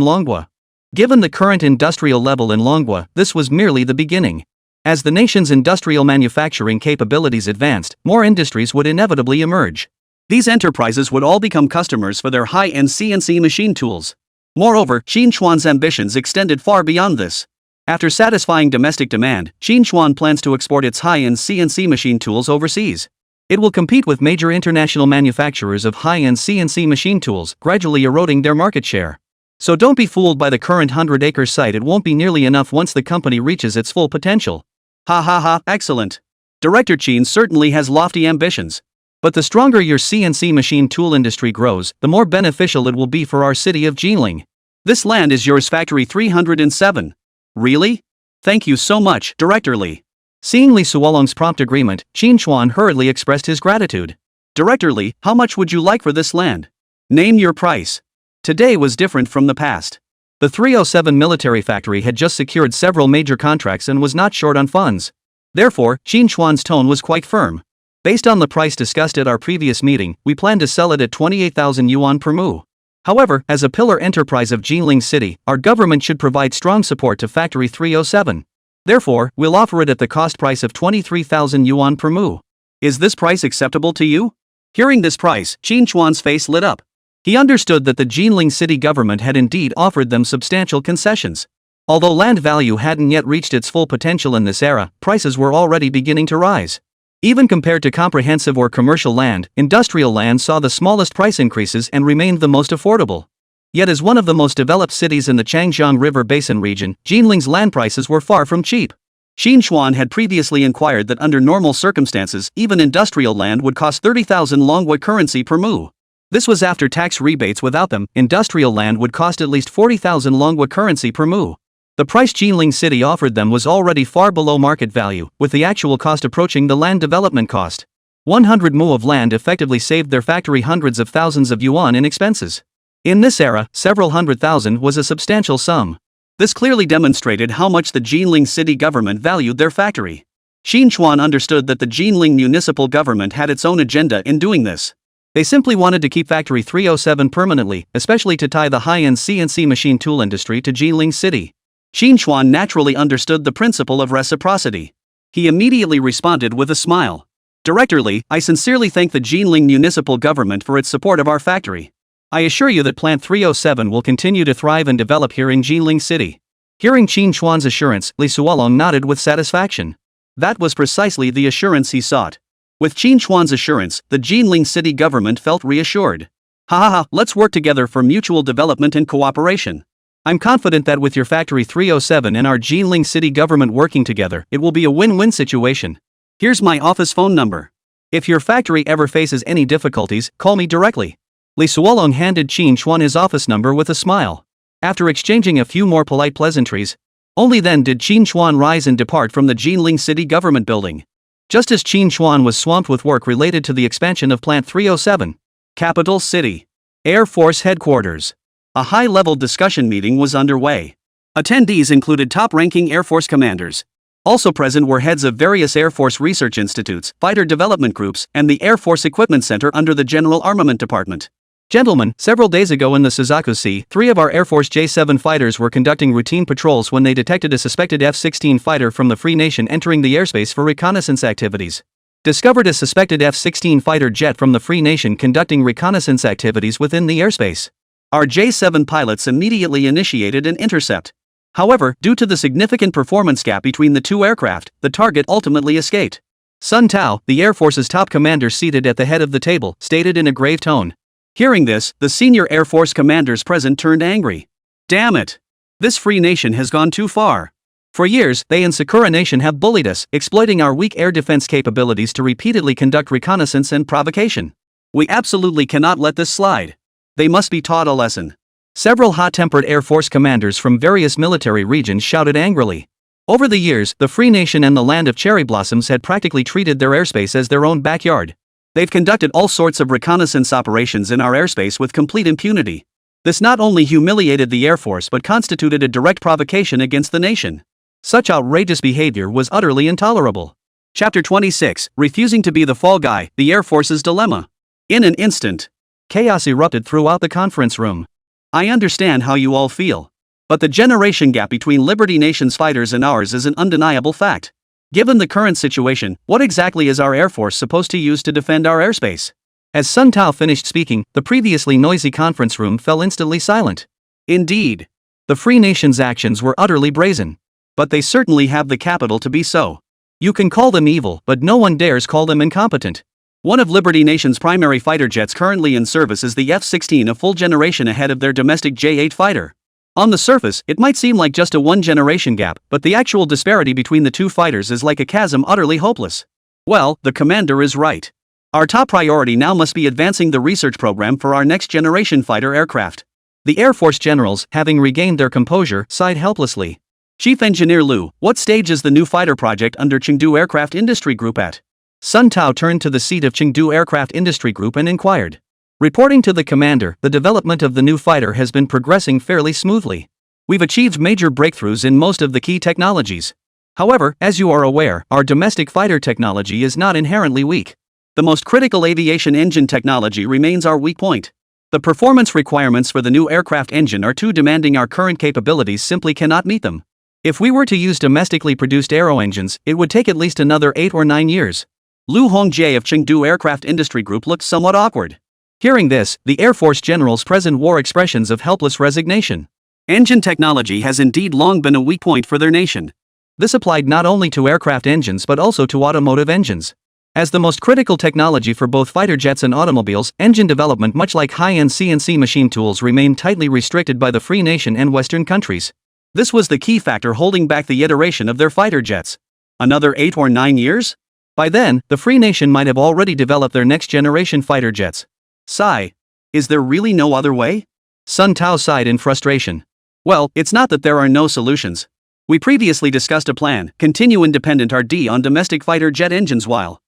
Longguo. Given the current industrial level in Longguo, this was merely the beginning. As the nation's industrial manufacturing capabilities advanced, more industries would inevitably emerge. These enterprises would all become customers for their high-end CNC machine tools. Moreover, Qín Chuān's ambitions extended far beyond this. After satisfying domestic demand, Qín Chuān plans to export its high-end CNC machine tools overseas. It will compete with major international manufacturers of high-end CNC machine tools, gradually eroding their market share. So don't be fooled by the current 100-acre site. It won't be nearly enough once the company reaches its full potential. Ha ha ha, excellent. Director Qín certainly has lofty ambitions. But the stronger your CNC machine tool industry grows, the more beneficial it will be for our city of Jilin. This land is yours, Factory 307. Really? Thank you so much, Director Li. Seeing Li Suolong's prompt agreement, Qín Chuān hurriedly expressed his gratitude. Director Li, how much would you like for this land? Name your price. Today was different from the past. The 307 military factory had just secured several major contracts and was not short on funds. Therefore, Qín Chuān's tone was quite firm. Based on the price discussed at our previous meeting, we plan to sell it at 28,000 yuan per mu. However, as a pillar enterprise of Jilin City, our government should provide strong support to Factory 307. Therefore, we'll offer it at the cost price of 23,000 yuan per mu. Is this price acceptable to you? Hearing this price, Qín Chuān's face lit up. He understood that the Jilin city government had indeed offered them substantial concessions. Although land value hadn't yet reached its full potential in this era, prices were already beginning to rise. Even compared to comprehensive or commercial land, industrial land saw the smallest price increases and remained the most affordable. Yet as one of the most developed cities in the Changjiang River Basin region, Jinling's land prices were far from cheap. Qín Chuān had previously inquired that under normal circumstances, even industrial land would cost 30,000 Longguo currency per mu. This was after tax rebates. Without them, industrial land would cost at least 40,000 Longguo currency per mu. The price Jinling City offered them was already far below market value, with the actual cost approaching the land development cost. 100 mu of land effectively saved their factory hundreds of thousands of yuan in expenses. In this era, several hundred thousand was a substantial sum. This clearly demonstrated how much the Jinling city government valued their factory. Qín Chuān understood that the Jinling municipal government had its own agenda in doing this. They simply wanted to keep Factory 307 permanently, especially to tie the high-end CNC machine tool industry to Jinling City. Qín Chuān naturally understood the principle of reciprocity. He immediately responded with a smile. Director Li, I sincerely thank the Jinling municipal government for its support of our factory. I assure you that Plant 307 will continue to thrive and develop here in Jinling City. Hearing Qín Chuān's assurance, Li Suolong nodded with satisfaction. That was precisely the assurance he sought. With Qín Chuān's assurance, the Jinling City government felt reassured. Let's work together for mutual development and cooperation. I'm confident that with your Factory 307 and our Jinling City government working together, it will be a win-win situation. Here's my office phone number. If your factory ever faces any difficulties, call me directly. Li Suolong handed Qín Chuān his office number with a smile. After exchanging a few more polite pleasantries, only then did Qín Chuān rise and depart from the Jinling City government building. Just as Qín Chuān was swamped with work related to the expansion of Plant 307, Capital City, Air Force Headquarters, a high-level discussion meeting was underway. Attendees included top-ranking Air Force commanders. Also present were heads of various Air Force research institutes, fighter development groups, and the Air Force Equipment Center under the General Armament Department. Gentlemen, several days ago in the Suzaku Sea, 3 of our Air Force J-7 fighters were conducting routine patrols when they detected a suspected F-16 fighter from the Free Nation entering the airspace for reconnaissance activities. Discovered a suspected F-16 fighter jet from the Free Nation conducting reconnaissance activities within the airspace. Our J-7 pilots immediately initiated an intercept. However, due to the significant performance gap between the two aircraft, the target ultimately escaped. Sun Tao, the Air Force's top commander seated at the head of the table, stated in a grave tone. Hearing this, the senior Air Force commanders present turned angry. Damn it! This Free Nation has gone too far. For years, they and Sakura Nation have bullied us, exploiting our weak air defense capabilities to repeatedly conduct reconnaissance and provocation. We absolutely cannot let this slide. They must be taught a lesson. Several hot-tempered Air Force commanders from various military regions shouted angrily. Over the years, the Free Nation and the Land of Cherry Blossoms had practically treated their airspace as their own backyard. They've conducted all sorts of reconnaissance operations in our airspace with complete impunity. This not only humiliated the Air Force but constituted a direct provocation against the nation. Such outrageous behavior was utterly intolerable. Chapter 26, Refusing to be the Fall Guy, the Air Force's Dilemma. In an instant, chaos erupted throughout the conference room. I understand how you all feel. But the generation gap between Liberty Nation's fighters and ours is an undeniable fact. Given the current situation, what exactly is our Air Force supposed to use to defend our airspace? As Sun Tao finished speaking, the previously noisy conference room fell instantly silent. Indeed, the Free Nation's actions were utterly brazen. But they certainly have the capital to be so. You can call them evil, but no one dares call them incompetent. One of Liberty Nation's primary fighter jets currently in service is the F-16, a full generation ahead of their domestic J-8 fighter. On the surface, it might seem like just a one-generation gap, but the actual disparity between the two fighters is like a chasm utterly hopeless. Well, the commander is right. Our top priority now must be advancing the research program for our next-generation fighter aircraft. The Air Force generals, having regained their composure, sighed helplessly. Chief Engineer Liu, what stage is the new fighter project under Chengdu Aircraft Industry Group at? Sun Tao turned to the seat of Chengdu Aircraft Industry Group and inquired. Reporting to the commander, the development of the new fighter has been progressing fairly smoothly. We've achieved major breakthroughs in most of the key technologies. However, as you are aware, our domestic fighter technology is not inherently weak. The most critical aviation engine technology remains our weak point. The performance requirements for the new aircraft engine are too demanding. Our current capabilities simply cannot meet them. If we were to use domestically produced Aero engines, it would take at least another 8 or 9 years. Liu Hongjie of Chengdu Aircraft Industry Group looked somewhat awkward. Hearing this, the Air Force generals present wore expressions of helpless resignation. Engine technology has indeed long been a weak point for their nation. This applied not only to aircraft engines but also to automotive engines. As the most critical technology for both fighter jets and automobiles, engine development, much like high-end CNC machine tools, remained tightly restricted by the Free Nation and Western countries. This was the key factor holding back the iteration of their fighter jets. Another 8 or 9 years? By then, the Free Nation might have already developed their next-generation fighter jets. Sigh. Is there really no other way? Sun Tao sighed in frustration. Well, it's not that there are no solutions. We previously discussed a plan, continue independent RD on domestic fighter jet engines while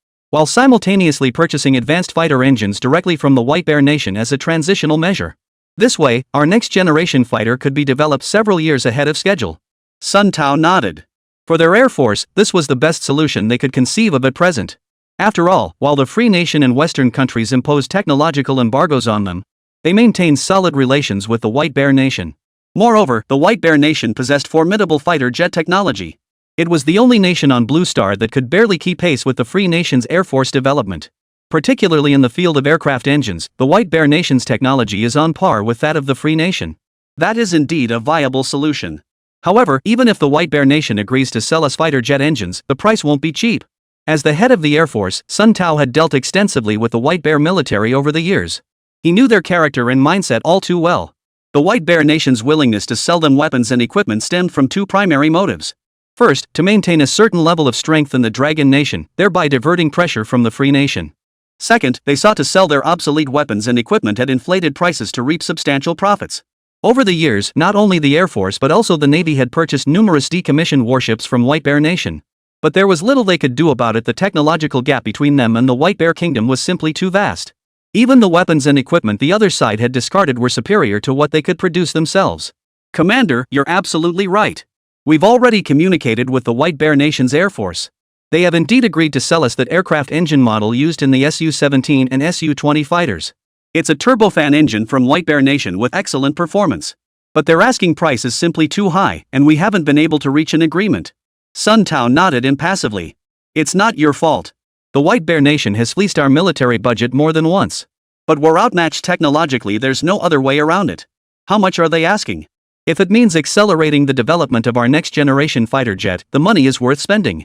simultaneously purchasing advanced fighter engines directly from the White Bear Nation as a transitional measure. This way, our next generation fighter could be developed several years ahead of schedule. Sun Tao nodded. For their Air Force, this was the best solution they could conceive of at present. After all, while the Free Nation and Western countries imposed technological embargoes on them, they maintained solid relations with the White Bear Nation. Moreover, the White Bear Nation possessed formidable fighter jet technology. It was the only nation on Blue Star that could barely keep pace with the Free Nation's Air Force development. Particularly in the field of aircraft engines, the White Bear Nation's technology is on par with that of the Free Nation. That is indeed a viable solution. However, even if the White Bear Nation agrees to sell us fighter jet engines, the price won't be cheap. As the head of the Air Force, Sun Tao had dealt extensively with the White Bear military over the years. He knew their character and mindset all too well. The White Bear Nation's willingness to sell them weapons and equipment stemmed from two primary motives. First, to maintain a certain level of strength in the Dragon Nation, thereby diverting pressure from the Free Nation. Second, they sought to sell their obsolete weapons and equipment at inflated prices to reap substantial profits. Over the years, not only the Air Force but also the Navy had purchased numerous decommissioned warships from White Bear Nation. But there was little they could do about it. The technological gap between them and the White Bear Kingdom was simply too vast. Even the weapons and equipment the other side had discarded were superior to what they could produce themselves. Commander, you're absolutely right. We've already communicated with the White Bear Nation's Air Force. They have indeed agreed to sell us that aircraft engine model used in the Su-17 and Su-20 fighters. It's a turbofan engine from White Bear Nation with excellent performance. But their asking price is simply too high, and we haven't been able to reach an agreement. Sun Tao nodded impassively. It's not your fault. The White Bear Nation has fleeced our military budget more than once. But we're outmatched technologically. There's no other way around it. How much are they asking? If it means accelerating the development of our next generation fighter jet, the money is worth spending.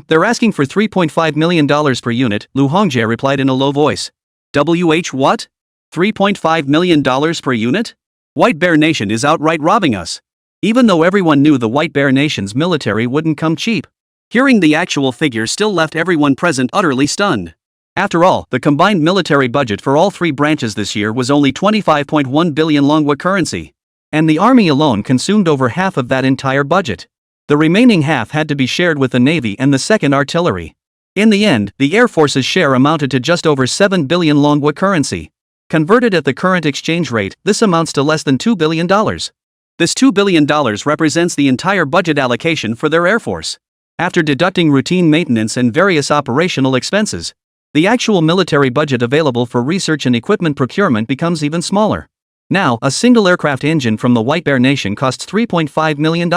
They're asking for $3.5 million per unit, Lu Hongjie replied in a low voice. What? $3.5 million per unit? White Bear Nation is outright robbing us. Even though everyone knew the White Bear Nation's military wouldn't come cheap. Hearing the actual figure still left everyone present utterly stunned. After all, the combined military budget for all three branches this year was only 25.1 billion Longguo currency. And the army alone consumed over half of that entire budget. The remaining half had to be shared with the Navy and the 2nd Artillery. In the end, the Air Force's share amounted to just over 7 billion Longguo currency. Converted at the current exchange rate, this amounts to less than $2 billion. This $2 billion represents the entire budget allocation for their Air Force. After deducting routine maintenance and various operational expenses, the actual military budget available for research and equipment procurement becomes even smaller. Now, a single aircraft engine from the White Bear Nation costs $3.5 million.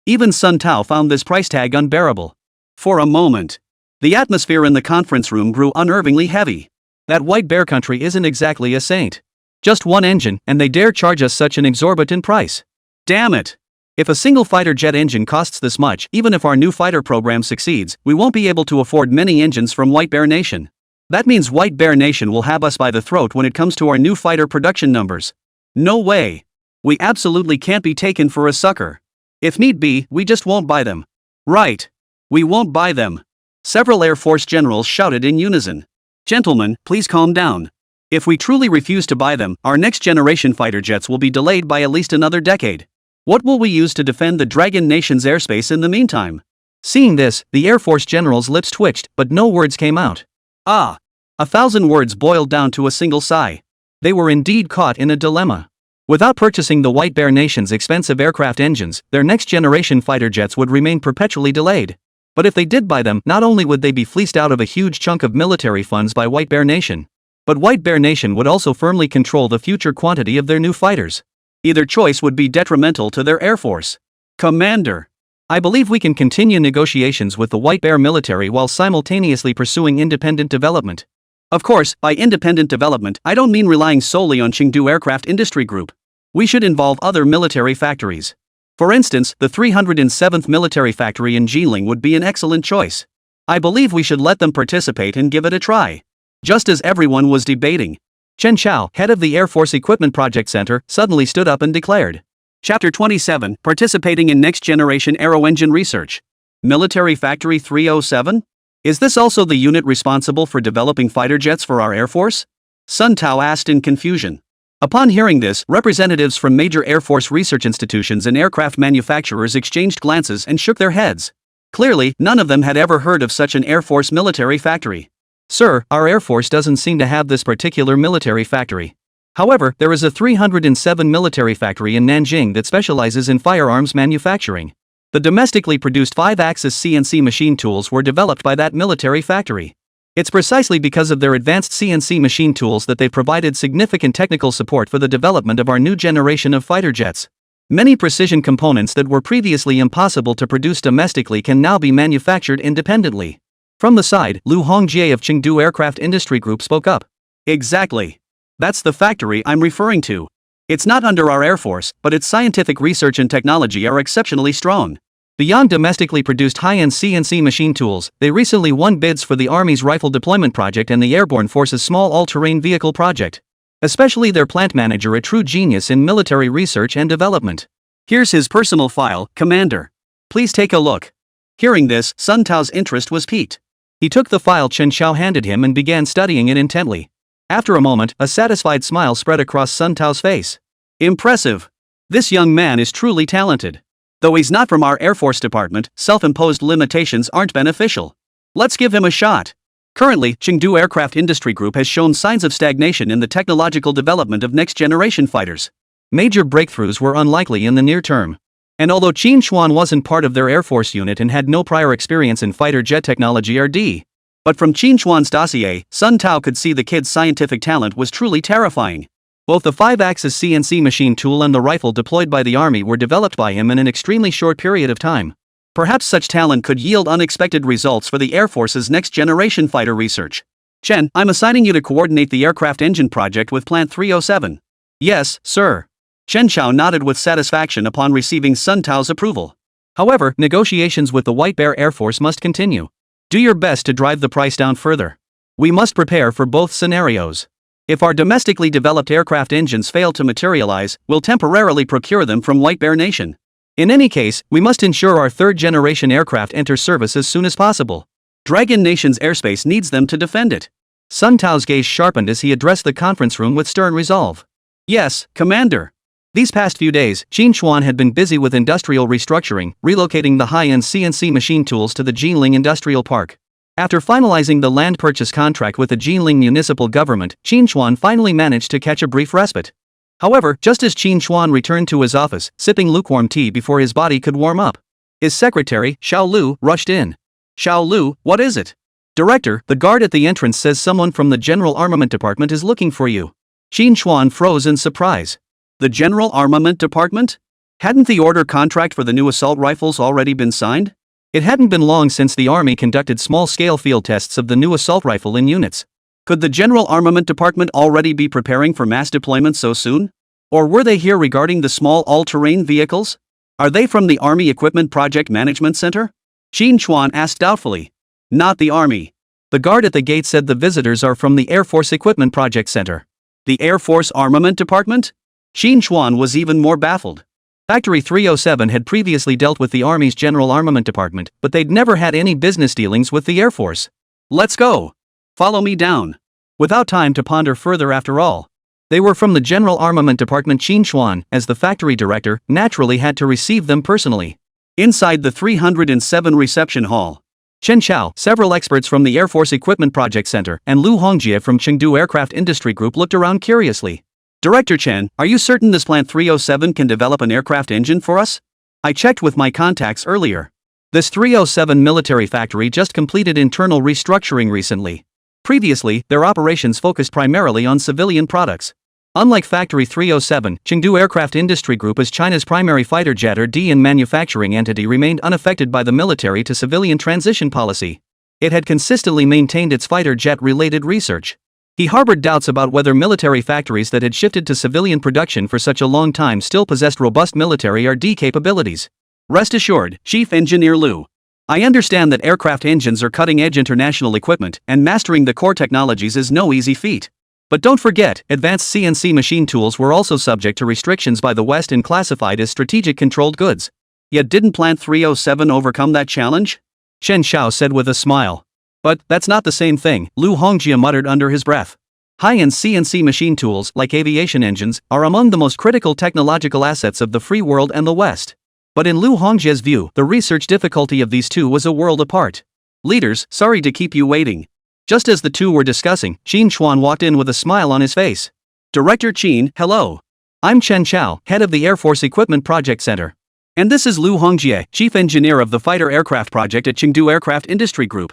Even Sun Tao found this price tag unbearable. For a moment, the atmosphere in the conference room grew unnervingly heavy. That White Bear country isn't exactly a saint. Just one engine, and they dare charge us such an exorbitant price. Damn it! If a single fighter jet engine costs this much, even if our new fighter program succeeds, we won't be able to afford many engines from White Bear Nation. That means White Bear Nation will have us by the throat when it comes to our new fighter production numbers. No way. We absolutely can't be taken for a sucker. If need be, we just won't buy them. Right. We won't buy them. Several Air Force generals shouted in unison. Gentlemen, please calm down. If we truly refuse to buy them, our next generation fighter jets will be delayed by at least another decade. What will we use to defend the Dragon Nation's airspace in the meantime? Seeing this, the Air Force generals' lips twitched, but no words came out. 1,000 words boiled down to a single sigh. They were indeed caught in a dilemma. Without purchasing the White Bear Nation's expensive aircraft engines, their next-generation fighter jets would remain perpetually delayed. But if they did buy them, not only would they be fleeced out of a huge chunk of military funds by White Bear Nation, but White Bear Nation would also firmly control the future quantity of their new fighters. Either choice would be detrimental to their Air Force. Commander, I believe we can continue negotiations with the White Bear military while simultaneously pursuing independent development. Of course, by independent development, I don't mean relying solely on Chengdu Aircraft Industry Group. We should involve other military factories. For instance, the 307th Military Factory in Jiling would be an excellent choice. I believe we should let them participate and give it a try. Just as everyone was debating, Chen Chao, head of the Air Force Equipment Project Center, suddenly stood up and declared. Chapter 27, Participating in Next-Generation Aero Engine Research. Military Factory 307? Is this also the unit responsible for developing fighter jets for our Air Force? Sun Tao asked in confusion. Upon hearing this, representatives from major Air Force research institutions and aircraft manufacturers exchanged glances and shook their heads. Clearly, none of them had ever heard of such an Air Force military factory. Sir, our Air Force doesn't seem to have this particular military factory. However, there is a 307 military factory in Nanjing that specializes in firearms manufacturing. The domestically produced 5-axis CNC machine tools were developed by that military factory. It's precisely because of their advanced CNC machine tools that they've provided significant technical support for the development of our new generation of fighter jets. Many precision components that were previously impossible to produce domestically can now be manufactured independently. From the side, Lu Hongjie of Chengdu Aircraft Industry Group spoke up. Exactly. That's the factory I'm referring to. It's not under our Air Force, but its scientific research and technology are exceptionally strong. Beyond domestically produced high-end CNC machine tools, they recently won bids for the Army's Rifle Deployment Project and the Airborne Force's Small All-Terrain Vehicle Project. Especially their plant manager, a true genius in military research and development. Here's his personal file, Commander. Please take a look. Hearing this, Sun Tao's interest was piqued. He took the file Chen Xiao handed him and began studying it intently. After a moment, a satisfied smile spread across Sun Tao's face. Impressive. This young man is truly talented. Though he's not from our Air Force department, self-imposed limitations aren't beneficial. Let's give him a shot. Currently, Chengdu Aircraft Industry Group has shown signs of stagnation in the technological development of next-generation fighters. Major breakthroughs were unlikely in the near term. And although Qín Chuān wasn't part of their Air Force unit and had no prior experience in fighter jet technology (RD), but from Qín Chuān's dossier, Sun Tao could see the kid's scientific talent was truly terrifying. Both the 5-axis CNC machine tool and the rifle deployed by the Army were developed by him in an extremely short period of time. Perhaps such talent could yield unexpected results for the Air Force's next-generation fighter research. Chen, I'm assigning you to coordinate the aircraft engine project with Plant 307. Yes, sir. Chen Xiao nodded with satisfaction upon receiving Sun Tao's approval. However, negotiations with the White Bear Air Force must continue. Do your best to drive the price down further. We must prepare for both scenarios. If our domestically developed aircraft engines fail to materialize, we'll temporarily procure them from White Bear Nation. In any case, we must ensure our third-generation aircraft enter service as soon as possible. Dragon Nation's airspace needs them to defend it. Sun Tao's gaze sharpened as he addressed the conference room with stern resolve. Yes, Commander. These past few days, Qín Chuān had been busy with industrial restructuring, relocating the high-end CNC machine tools to the Jinling Industrial Park. After finalizing the land purchase contract with the Jinling municipal government, Qín Chuān finally managed to catch a brief respite. However, just as Qín Chuān returned to his office, sipping lukewarm tea before his body could warm up, his secretary, Xiao Lu, rushed in. Xiao Lu, what is it? Director, the guard at the entrance says someone from the General Armament Department is looking for you. Qín Chuān froze in surprise. The General Armament Department? Hadn't the order contract for the new assault rifles already been signed? It hadn't been long since the Army conducted small-scale field tests of the new assault rifle in units. Could the General Armament Department already be preparing for mass deployment so soon? Or were they here regarding the small all-terrain vehicles? Are they from the Army Equipment Project Management Center? Qín Chuān asked doubtfully. Not the Army. The guard at the gate said the visitors are from the Air Force Equipment Project Center. The Air Force Armament Department? Qín Chuān was even more baffled. Factory 307 had previously dealt with the Army's General Armament Department, but they'd never had any business dealings with the Air Force. Let's go. Follow me down. Without time to ponder further after all. They were from the General Armament Department. Qín Chuān, as the factory director, naturally had to receive them personally. Inside the 307 reception hall, Chen Xiao, several experts from the Air Force Equipment Project Center, and Lu Hongjie from Chengdu Aircraft Industry Group looked around curiously. Director Chen, are you certain this Plant 307 can develop an aircraft engine for us? I checked with my contacts earlier. This 307 military factory just completed internal restructuring recently. Previously, their operations focused primarily on civilian products. Unlike Factory 307, Chengdu Aircraft Industry Group as China's primary fighter jet and manufacturing entity remained unaffected by the military to civilian transition policy. It had consistently maintained its fighter jet-related research. He harbored doubts about whether military factories that had shifted to civilian production for such a long time still possessed robust military R&D capabilities. Rest assured, Chief Engineer Lu. I understand that aircraft engines are cutting-edge international equipment, and mastering the core technologies is no easy feat. But don't forget, advanced CNC machine tools were also subject to restrictions by the West and classified as strategic controlled goods. Yet didn't Plant 307 overcome that challenge? Chen Xiao said with a smile. But that's not the same thing, Lu Hongjie muttered under his breath. High-end CNC machine tools, like aviation engines, are among the most critical technological assets of the free world and the West. But in Lu Hongjie's view, the research difficulty of these two was a world apart. Leaders, sorry to keep you waiting. Just as the two were discussing, Qín Chuān walked in with a smile on his face. Director Qín, hello. I'm Chen Chao, head of the Air Force Equipment Project Center. And this is Lu Hongjie, chief engineer of the fighter aircraft project at Chengdu Aircraft Industry Group.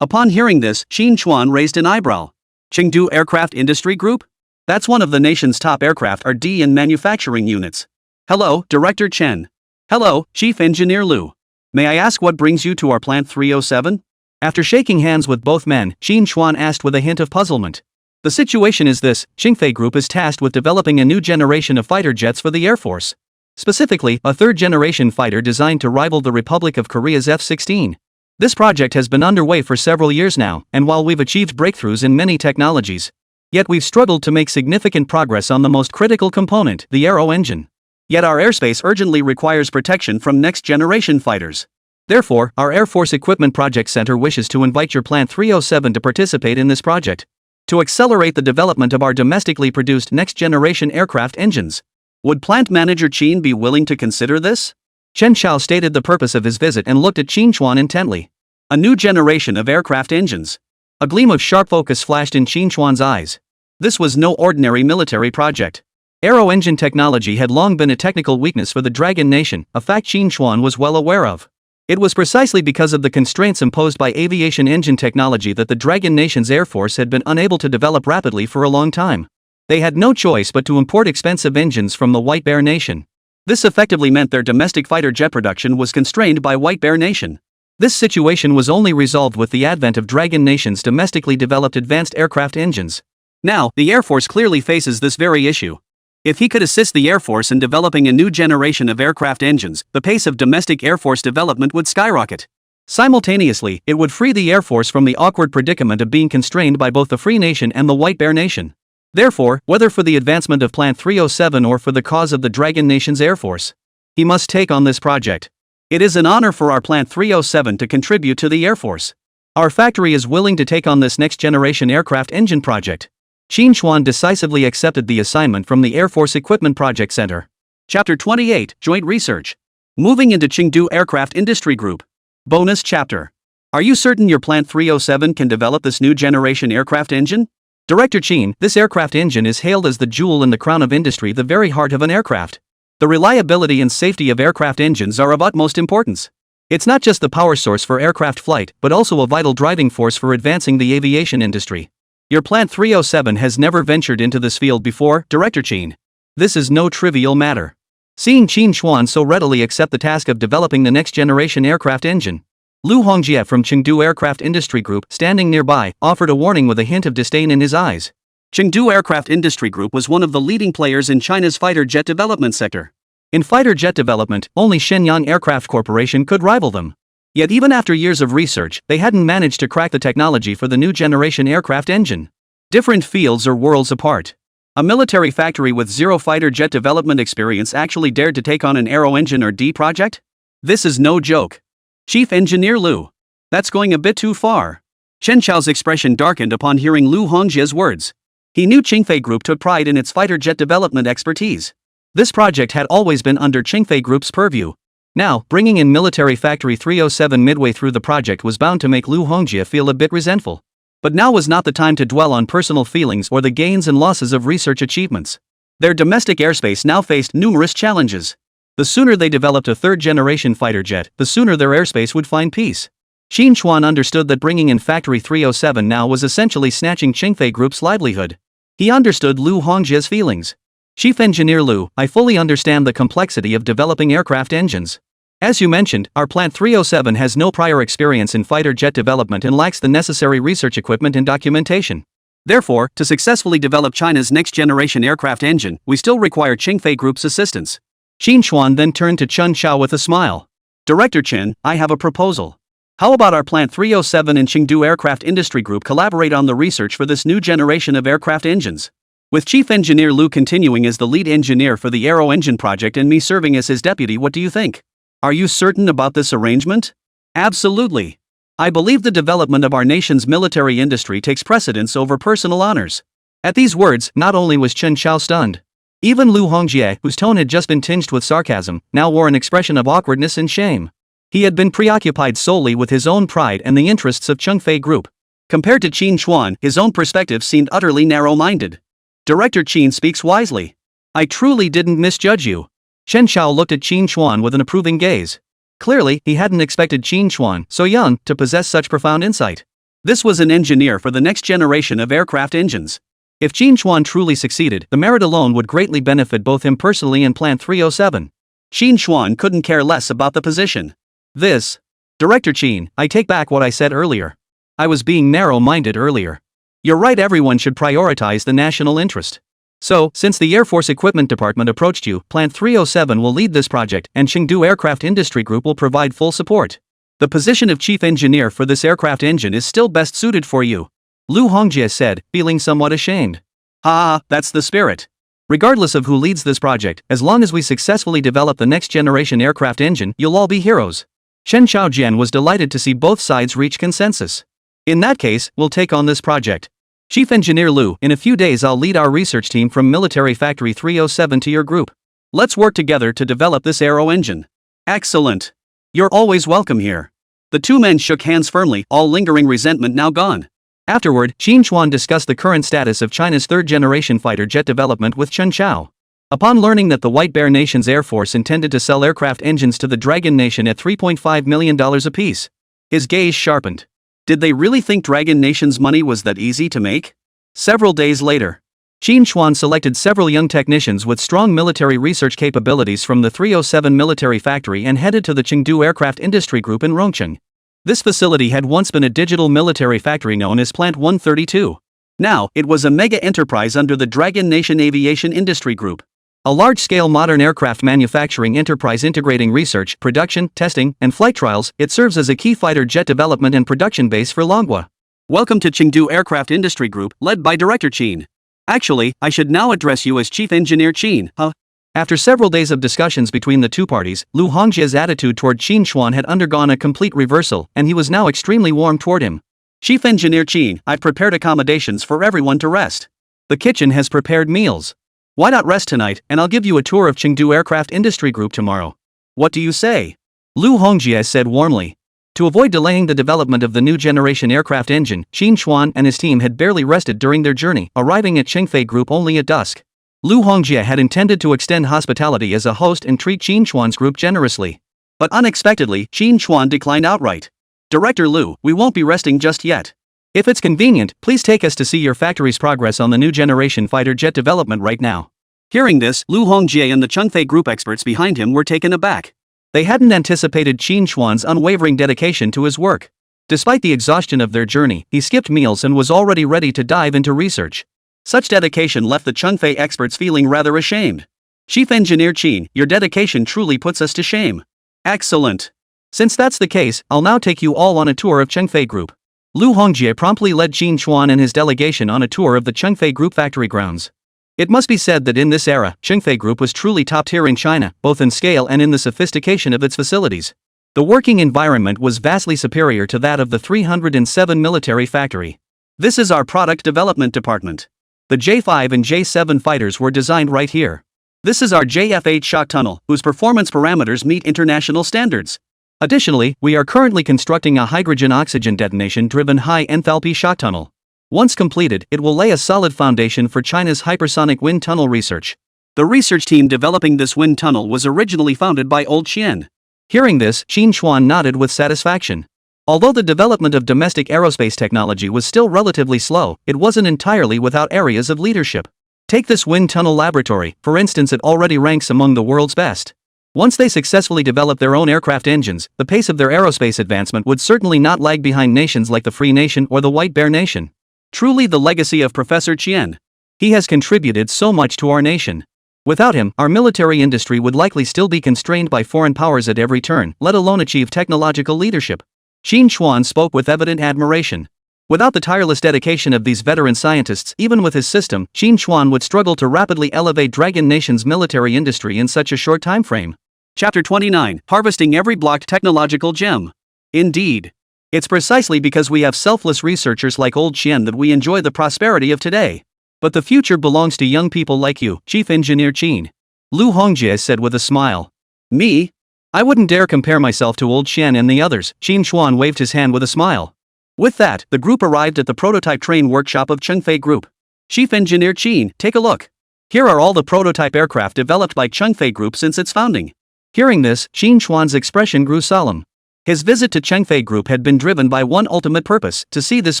Upon hearing this, Qín Chuān raised an eyebrow. Chengdu Aircraft Industry Group? That's one of the nation's top aircraft R&D and manufacturing units. Hello, Director Chen. Hello, Chief Engineer Lu. May I ask what brings you to our Plant 307? After shaking hands with both men, Qín Chuān asked with a hint of puzzlement. The situation is this: Qingfei Group is tasked with developing a new generation of fighter jets for the Air Force. Specifically, a third-generation fighter designed to rival the Republic of Korea's F-16. This project has been underway for several years now, and while we've achieved breakthroughs in many technologies, yet we've struggled to make significant progress on the most critical component, the Aero engine. Yet our airspace urgently requires protection from next-generation fighters. Therefore, our Air Force Equipment Project Center wishes to invite your Plant 307 to participate in this project, to accelerate the development of our domestically produced next-generation aircraft engines. Would Plant Manager Qín be willing to consider this? Chen Chao stated the purpose of his visit and looked at Qín Chuān intently. A new generation of aircraft engines. A gleam of sharp focus flashed in Qín Chuān's eyes. This was no ordinary military project. Aero engine technology had long been a technical weakness for the Dragon Nation, a fact Qín Chuān was well aware of. It was precisely because of the constraints imposed by aviation engine technology that the Dragon Nation's Air Force had been unable to develop rapidly for a long time. They had no choice but to import expensive engines from the White Bear Nation. This effectively meant their domestic fighter jet production was constrained by White Bear Nation. This situation was only resolved with the advent of Dragon Nation's domestically developed advanced aircraft engines. Now, the Air Force clearly faces this very issue. If he could assist the Air Force in developing a new generation of aircraft engines, the pace of domestic Air Force development would skyrocket. Simultaneously, it would free the Air Force from the awkward predicament of being constrained by both the Free Nation and the White Bear Nation. Therefore, whether for the advancement of Plant 307 or for the cause of the Dragon Nation's Air Force, he must take on this project. It is an honor for our Plant 307 to contribute to the Air Force. Our factory is willing to take on this next-generation aircraft engine project. Qín Chuān decisively accepted the assignment from the Air Force Equipment Project Center. Chapter 28, Joint Research. Moving into Chengdu Aircraft Industry Group. Bonus Chapter. Are you certain your Plant 307 can develop this new generation aircraft engine? Director Qín, this aircraft engine is hailed as the jewel in the crown of industry, the very heart of an aircraft. The reliability and safety of aircraft engines are of utmost importance. It's not just the power source for aircraft flight, but also a vital driving force for advancing the aviation industry. Your Plant 307 has never ventured into this field before, Director Qín. This is no trivial matter. Seeing Qín Chuān so readily accept the task of developing the next-generation aircraft engine, Lu Hongjie from Chengdu Aircraft Industry Group, standing nearby, offered a warning with a hint of disdain in his eyes. Chengdu Aircraft Industry Group was one of the leading players in China's fighter jet development sector. In fighter jet development, only Shenyang Aircraft Corporation could rival them. Yet even after years of research, they hadn't managed to crack the technology for the new generation aircraft engine. Different fields or worlds apart. A military factory with zero fighter jet development experience actually dared to take on an Aero engine or D project? This is no joke. Chief Engineer Lu. That's going a bit too far. Chen Chao's expression darkened upon hearing Lu Hongjie's words. He knew Qingfei Group took pride in its fighter jet development expertise. This project had always been under Qingfei Group's purview. Now, bringing in Military Factory 307 midway through the project was bound to make Lu Hongjie feel a bit resentful. But now was not the time to dwell on personal feelings or the gains and losses of research achievements. Their domestic airspace now faced numerous challenges. The sooner they developed a third-generation fighter jet, the sooner their airspace would find peace. Qín Chuān understood that bringing in Factory 307 now was essentially snatching Qingfei Group's livelihood. He understood Lu Hongjie's feelings. Chief Engineer Lu, I fully understand the complexity of developing aircraft engines. As you mentioned, our Plant 307 has no prior experience in fighter jet development and lacks the necessary research equipment and documentation. Therefore, to successfully develop China's next-generation aircraft engine, we still require Qingfei Group's assistance. Qín Chuān then turned to Chen Chao with a smile. Director Chen, I have a proposal. How about our Plant 307 and Chengdu Aircraft Industry Group collaborate on the research for this new generation of aircraft engines? With Chief Engineer Lu continuing as the lead engineer for the Aero engine project and me serving as his deputy, what do you think? Are you certain about this arrangement? Absolutely. I believe the development of our nation's military industry takes precedence over personal honors. At these words, not only was Chen Qiao stunned. Even Lu Hongjie, whose tone had just been tinged with sarcasm, now wore an expression of awkwardness and shame. He had been preoccupied solely with his own pride and the interests of Chengfei Group. Compared to Qín Chuān, his own perspective seemed utterly narrow-minded. Director Qín speaks wisely. I truly didn't misjudge you. Chen Qiao looked at Qín Chuān with an approving gaze. Clearly, he hadn't expected Qín Chuān, so young, to possess such profound insight. This was an engineer for the next generation of aircraft engines. If Qín Chuān truly succeeded, the merit alone would greatly benefit both him personally and Plant 307. Qín Chuān couldn't care less about the position. Director Qín, I take back what I said earlier. I was being narrow-minded earlier. You're right, everyone should prioritize the national interest. So, since the Air Force Equipment Department approached you, Plant 307 will lead this project and Chengdu Aircraft Industry Group will provide full support. The position of chief engineer for this aircraft engine is still best suited for you. Lu Hongjie said, feeling somewhat ashamed. That's the spirit. Regardless of who leads this project, as long as we successfully develop the next generation aircraft engine, you'll all be heroes. Shen Xiaojian was delighted to see both sides reach consensus. In that case, we'll take on this project. Chief Engineer Lu, in a few days I'll lead our research team from Military Factory 307 to your group. Let's work together to develop this Aero engine. Excellent. You're always welcome here. The two men shook hands firmly, all lingering resentment now gone. Afterward, Qín Chuān discussed the current status of China's third-generation fighter jet development with Chen Qiao. Upon learning that the White Bear Nation's Air Force intended to sell aircraft engines to the Dragon Nation at $3.5 million apiece, his gaze sharpened. Did they really think Dragon Nation's money was that easy to make? Several days later, Qín Chuān selected several young technicians with strong military research capabilities from the 307 military factory and headed to the Chengdu Aircraft Industry Group in Rongcheng. This facility had once been a digital military factory known as Plant 132. Now, it was a mega enterprise under the Dragon Nation Aviation Industry Group. A large-scale modern aircraft manufacturing enterprise integrating research, production, testing, and flight trials. It serves as a key fighter jet development and production base for Longguo. Welcome to Chengdu Aircraft Industry Group, led by Director Qín. Actually, I should now address you as Chief Engineer Qín, huh? After several days of discussions between the two parties, Lu Hongjie's attitude toward Qín Chuān had undergone a complete reversal, and he was now extremely warm toward him. Chief Engineer Qín, I've prepared accommodations for everyone to rest. The kitchen has prepared meals. Why not rest tonight, and I'll give you a tour of Chengdu Aircraft Industry Group tomorrow. What do you say? Lu Hongjie said warmly. To avoid delaying the development of the new generation aircraft engine, Qín Chuān and his team had barely rested during their journey, arriving at Chengfei Group only at dusk. Lu Hongjie had intended to extend hospitality as a host and treat Qín Chuān's group generously. But unexpectedly, Qín Chuān declined outright. Director Lu, we won't be resting just yet. If it's convenient, please take us to see your factory's progress on the new generation fighter jet development right now. Hearing this, Lu Hongjie and the Chengfei Group experts behind him were taken aback. They hadn't anticipated Qín Chuān's unwavering dedication to his work. Despite the exhaustion of their journey, he skipped meals and was already ready to dive into research. Such dedication left the Chengfei experts feeling rather ashamed. Chief Engineer Qín, your dedication truly puts us to shame. Excellent. Since that's the case, I'll now take you all on a tour of Chengfei Group. Lu Hongjie promptly led Qín Chuān and his delegation on a tour of the Chengfei Group factory grounds. It must be said that in this era, Chengfei Group was truly top-tier in China, both in scale and in the sophistication of its facilities. The working environment was vastly superior to that of the 307 military factory. This is our product development department. The J5 and J7 fighters were designed right here. This is our JF8 shock tunnel, whose performance parameters meet international standards. Additionally, we are currently constructing a hydrogen-oxygen detonation-driven high-enthalpy shock tunnel. Once completed, it will lay a solid foundation for China's hypersonic wind tunnel research. The research team developing this wind tunnel was originally founded by Old Qian. Hearing this, Qín Chuān nodded with satisfaction. Although the development of domestic aerospace technology was still relatively slow, it wasn't entirely without areas of leadership. Take this wind tunnel laboratory, for instance. It already ranks among the world's best. Once they successfully develop their own aircraft engines, the pace of their aerospace advancement would certainly not lag behind nations like the Free Nation or the White Bear Nation. Truly the legacy of Professor Qian. He has contributed so much to our nation. Without him, our military industry would likely still be constrained by foreign powers at every turn, let alone achieve technological leadership. Qín Chuān spoke with evident admiration. Without the tireless dedication of these veteran scientists, even with his system, Qín Chuān would struggle to rapidly elevate Dragon Nation's military industry in such a short time frame. Chapter 29, Harvesting Every Blocked Technological Gem. Indeed. It's precisely because we have selfless researchers like Old Qian that we enjoy the prosperity of today. But the future belongs to young people like you, Chief Engineer Qín. Lu Hongjie said with a smile. Me? I wouldn't dare compare myself to old Xian and the others. Qín Chuān waved his hand with a smile. With that, the group arrived at the prototype train workshop of Chengfei Group. Chief Engineer Qín, take a look. Here are all the prototype aircraft developed by Chengfei Group since its founding. Hearing this, Qín Chuān's expression grew solemn. His visit to Chengfei Group had been driven by one ultimate purpose, to see this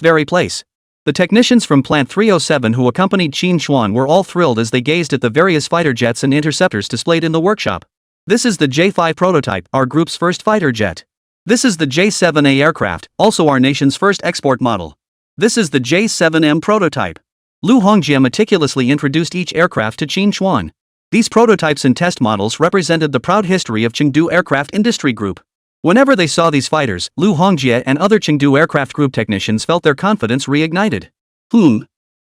very place. The technicians from Plant 307 who accompanied Qín Chuān were all thrilled as they gazed at the various fighter jets and interceptors displayed in the workshop. This is the J-5 prototype, our group's first fighter jet. This is the J-7A aircraft, also our nation's first export model. This is the J-7M prototype. Lu Hongjie meticulously introduced each aircraft to Qín Chuān. These prototypes and test models represented the proud history of Chengdu Aircraft Industry Group. Whenever they saw these fighters, Lu Hongjie and other Chengdu Aircraft Group technicians felt their confidence reignited.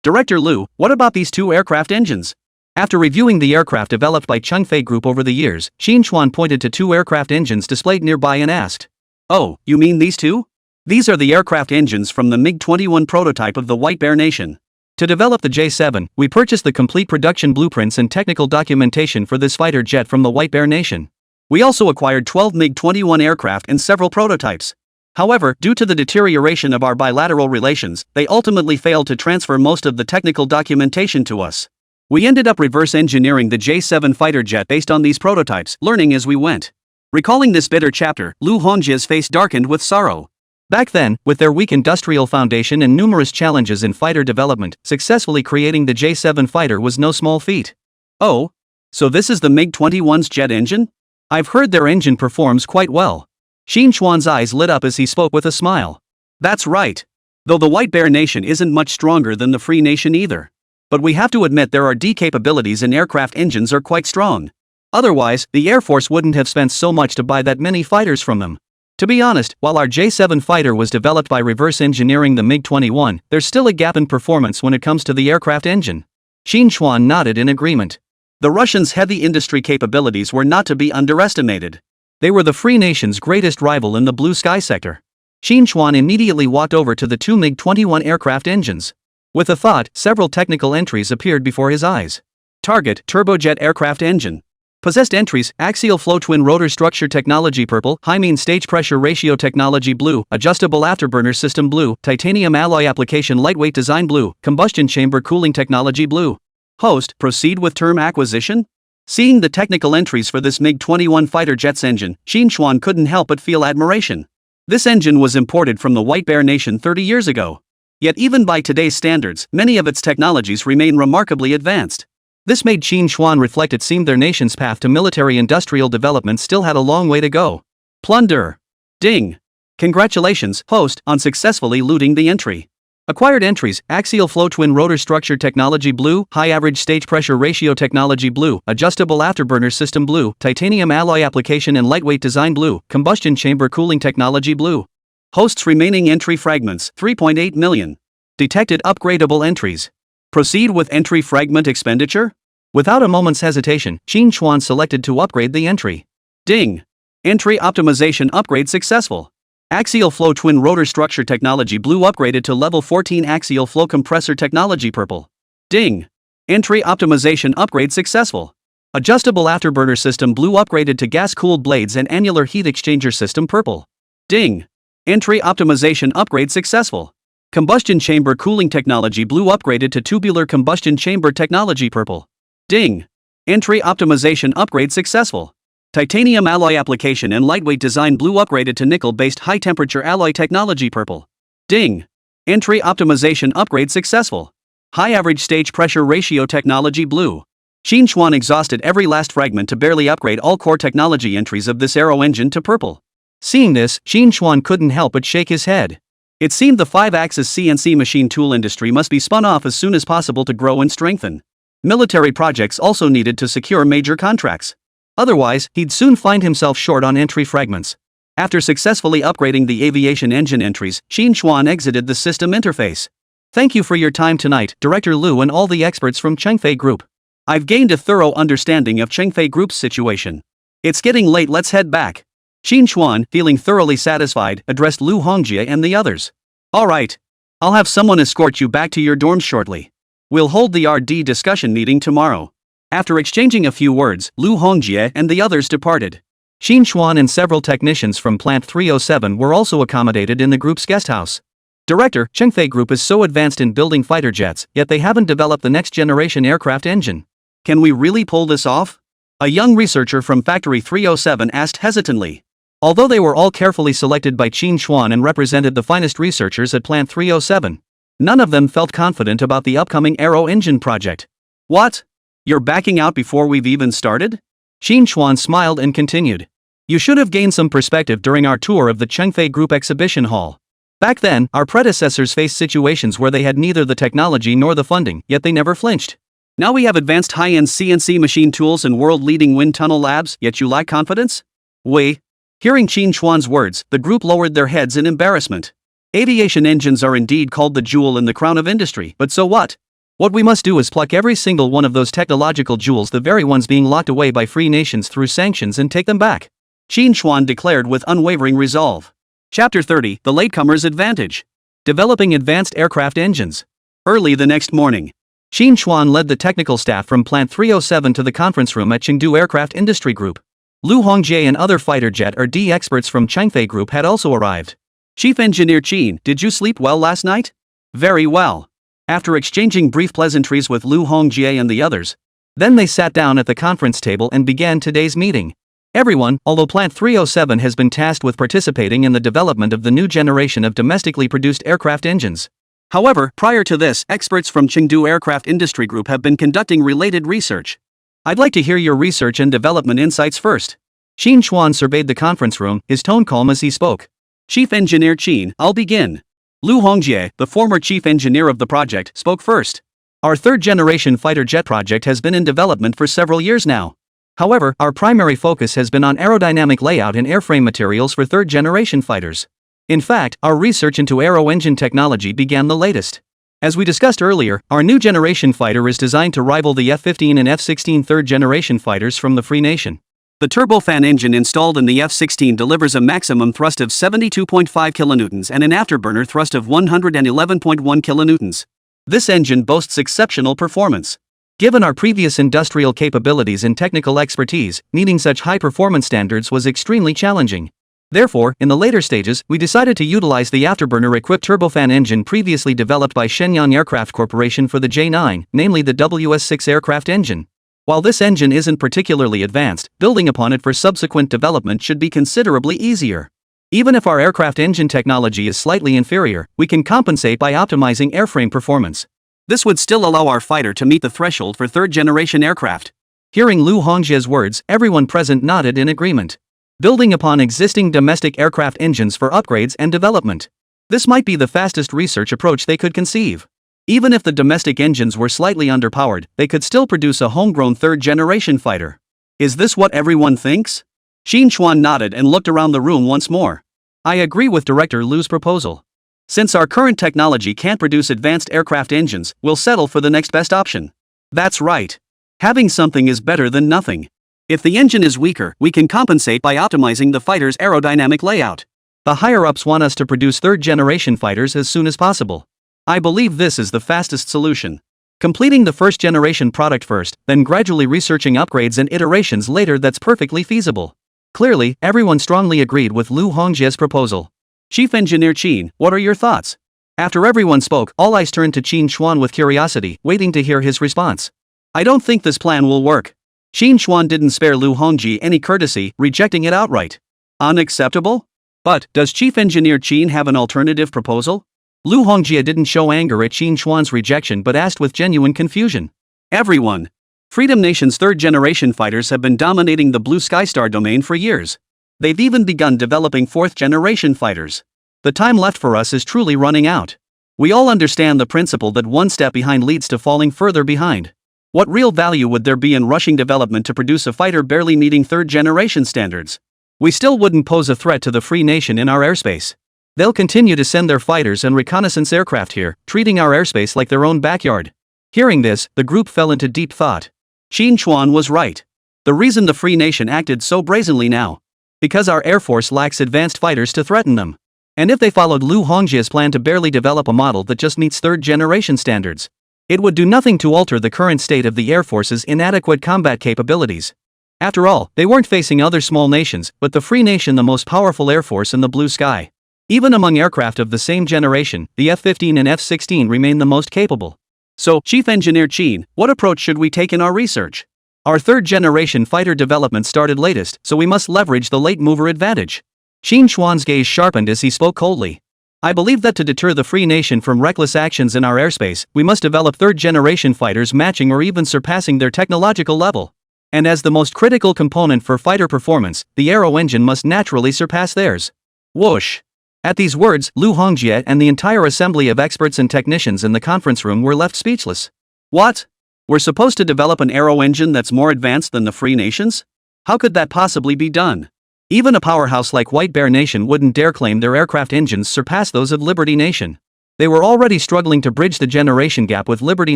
Director Lu, what about these two aircraft engines? After reviewing the aircraft developed by Chengfei Group over the years, Qín Chuān pointed to two aircraft engines displayed nearby and asked. Oh, you mean these two? These are the aircraft engines from the MiG-21 prototype of the White Bear Nation. To develop the J-7, we purchased the complete production blueprints and technical documentation for this fighter jet from the White Bear Nation. We also acquired 12 MiG-21 aircraft and several prototypes. However, due to the deterioration of our bilateral relations, they ultimately failed to transfer most of the technical documentation to us. We ended up reverse engineering the J-7 fighter jet based on these prototypes, learning as we went. Recalling this bitter chapter, Lu Hongjie's face darkened with sorrow. Back then, with their weak industrial foundation and numerous challenges in fighter development, successfully creating the J-7 fighter was no small feat. Oh? So this is the MiG-21's jet engine? I've heard their engine performs quite well. Qín Chuān's eyes lit up as he spoke with a smile. That's right. Though the White Bear Nation isn't much stronger than the Free Nation either. But we have to admit there are D capabilities and aircraft engines are quite strong. Otherwise, the Air Force wouldn't have spent so much to buy that many fighters from them. To be honest, while our J-7 fighter was developed by reverse engineering the MiG-21, there's still a gap in performance when it comes to the aircraft engine. Qín Chuān nodded in agreement. The Russians' heavy industry capabilities were not to be underestimated. They were the Free Nation's greatest rival in the blue sky sector. Qín Chuān immediately walked over to the two MiG-21 aircraft engines. With a thought, several technical entries appeared before his eyes. Target, turbojet aircraft engine. Possessed entries, axial flow twin rotor structure technology purple, high mean stage pressure ratio technology blue, adjustable afterburner system blue, titanium alloy application lightweight design blue, combustion chamber cooling technology blue. Host, proceed with term acquisition? Seeing the technical entries for this MiG-21 fighter jet's engine, Qín Chuān couldn't help but feel admiration. This engine was imported from the White Bear Nation 30 years ago. Yet even by today's standards, many of its technologies remain remarkably advanced. This made Qín Chuān reflect it seemed their nation's path to military-industrial development still had a long way to go. Plunder. Ding. Congratulations, host, on successfully looting the entry. Acquired entries, axial flow twin rotor structure technology blue, high average stage pressure ratio technology blue, adjustable afterburner system blue, titanium alloy application and lightweight design blue, combustion chamber cooling technology blue. Host's remaining entry fragments, 3.8 million. Detected upgradable entries. Proceed with entry fragment expenditure? Without a moment's hesitation, Qín Chuān selected to upgrade the entry. Ding. Entry optimization upgrade successful. Axial flow twin rotor structure technology blue upgraded to level 14 axial flow compressor technology purple. Ding. Entry optimization upgrade successful. Adjustable afterburner system blue upgraded to gas-cooled blades and annular heat exchanger system purple. Ding. Entry optimization upgrade successful. Combustion chamber cooling technology blue upgraded to tubular combustion chamber technology purple. Ding. Entry optimization upgrade successful. Titanium alloy application and lightweight design blue upgraded to nickel-based high-temperature alloy technology purple. Ding. Entry optimization upgrade successful. High average stage pressure ratio technology blue. Qín Chuān exhausted every last fragment to barely upgrade all core technology entries of this Aero engine to purple. Seeing this, Qín Chuān couldn't help but shake his head. It seemed the 5-axis CNC machine tool industry must be spun off as soon as possible to grow and strengthen. Military projects also needed to secure major contracts. Otherwise, he'd soon find himself short on entry fragments. After successfully upgrading the aviation engine entries, Qín Chuān exited the system interface. Thank you for your time tonight, Director Lu and all the experts from Chengfei Group. I've gained a thorough understanding of Chengfei Group's situation. It's getting late, let's head back. Qín Chuān, feeling thoroughly satisfied, addressed Lu Hongjie and the others. Alright. I'll have someone escort you back to your dorms shortly. We'll hold the RD discussion meeting tomorrow. After exchanging a few words, Lu Hongjie and the others departed. Qín Chuān and several technicians from Plant 307 were also accommodated in the group's guesthouse. Director, Chengfei Group is so advanced in building fighter jets, yet they haven't developed the next-generation aircraft engine. Can we really pull this off? A young researcher from Factory 307 asked hesitantly. Although they were all carefully selected by Qín Chuān and represented the finest researchers at Plant 307, none of them felt confident about the upcoming Aero engine project. What? You're backing out before we've even started? Qín Chuān smiled and continued. You should have gained some perspective during our tour of the Chengfei Group exhibition hall. Back then, our predecessors faced situations where they had neither the technology nor the funding, yet they never flinched. Now we have advanced high-end CNC machine tools and world-leading wind tunnel labs, yet you lack confidence? We. Hearing Qín Chuān's words, the group lowered their heads in embarrassment. Aviation engines are indeed called the jewel in the crown of industry, but so what? What we must do is pluck every single one of those technological jewels, the very ones being locked away by free nations through sanctions, and take them back. Qín Chuān declared with unwavering resolve. Chapter 30, The Latecomer's Advantage. Developing Advanced Aircraft Engines. Early the next morning, Qín Chuān led the technical staff from Plant 307 to the conference room at Chengdu Aircraft Industry Group. Lu Hongjie and other fighter jet RD experts from Chengfei Group had also arrived. Chief Engineer Qín, did you sleep well last night? Very well. After exchanging brief pleasantries with Lu Hongjie and the others, then they sat down at the conference table and began today's meeting. Everyone, although Plant 307 has been tasked with participating in the development of the new generation of domestically produced aircraft engines. However, prior to this, experts from Chengdu Aircraft Industry Group have been conducting related research. I'd like to hear your research and development insights first. Qín Chuān surveyed the conference room, his tone calm as he spoke. Chief Engineer Qín, I'll begin. Lu Hongjie, the former chief engineer of the project, spoke first. Our third-generation fighter jet project has been in development for several years now. However, our primary focus has been on aerodynamic layout and airframe materials for third-generation fighters. In fact, our research into Aero engine technology began the latest. As we discussed earlier, our new generation fighter is designed to rival the F-15 and F-16 third-generation fighters from the Free Nation. The turbofan engine installed in the F-16 delivers a maximum thrust of 72.5 kilonewtons and an afterburner thrust of 111.1 kilonewtons. This engine boasts exceptional performance. Given our previous industrial capabilities and technical expertise, meeting such high performance standards was extremely challenging. Therefore, in the later stages, we decided to utilize the afterburner-equipped turbofan engine previously developed by Shenyang Aircraft Corporation for the J9, namely the WS-6 aircraft engine. While this engine isn't particularly advanced, building upon it for subsequent development should be considerably easier. Even if our aircraft engine technology is slightly inferior, we can compensate by optimizing airframe performance. This would still allow our fighter to meet the threshold for third-generation aircraft. Hearing Lu Hongjie's words, everyone present nodded in agreement. Building upon existing domestic aircraft engines for upgrades and development. This might be the fastest research approach they could conceive. Even if the domestic engines were slightly underpowered, they could still produce a homegrown third-generation fighter. Is this what everyone thinks? Qín Chuān nodded and looked around the room once more. I agree with Director Lu's proposal. Since our current technology can't produce advanced aircraft engines, we'll settle for the next best option. That's right. Having something is better than nothing. If the engine is weaker, we can compensate by optimizing the fighter's aerodynamic layout. The higher-ups want us to produce third-generation fighters as soon as possible. I believe this is the fastest solution. Completing the first-generation product first, then gradually researching upgrades and iterations later, that's perfectly feasible. Clearly, everyone strongly agreed with Lu Hongjie's proposal. Chief Engineer Qín, what are your thoughts? After everyone spoke, all eyes turned to Qín Chuān with curiosity, waiting to hear his response. I don't think this plan will work. Qín Chuān didn't spare Lu Hongjie any courtesy, rejecting it outright. Unacceptable? But, does Chief Engineer Qín have an alternative proposal? Lu Hongjie didn't show anger at Qín Chuān's rejection but asked with genuine confusion. Everyone. Freedom Nation's third-generation fighters have been dominating the Blue Sky Star domain for years. They've even begun developing fourth-generation fighters. The time left for us is truly running out. We all understand the principle that one step behind leads to falling further behind. What real value would there be in rushing development to produce a fighter barely meeting third-generation standards? We still wouldn't pose a threat to the Free Nation in our airspace. They'll continue to send their fighters and reconnaissance aircraft here, treating our airspace like their own backyard. Hearing this, the group fell into deep thought. Qín Chuān was right. The reason the Free Nation acted so brazenly now? Because our Air Force lacks advanced fighters to threaten them. And if they followed Lu Hongjie's plan to barely develop a model that just meets third-generation standards, It would do nothing to alter the current state of the Air Force's inadequate combat capabilities. After all, they weren't facing other small nations, but the Free Nation, the most powerful air force in the blue sky. Even among aircraft of the same generation, the F-15 and F-16 remain the most capable. So, Chief Engineer Qín, what approach should we take in our research? Our third-generation fighter development started latest, so we must leverage the late-mover advantage. Qín Chuān's gaze sharpened as he spoke coldly. I believe that to deter the Free Nation from reckless actions in our airspace, we must develop third-generation fighters matching or even surpassing their technological level. And as the most critical component for fighter performance, the Aero engine must naturally surpass theirs. Whoosh! At these words, Lu Hongjie and the entire assembly of experts and technicians in the conference room were left speechless. What? We're supposed to develop an Aero engine that's more advanced than the Free Nations? How could that possibly be done? Even a powerhouse like White Bear Nation wouldn't dare claim their aircraft engines surpass those of Liberty Nation. They were already struggling to bridge the generation gap with Liberty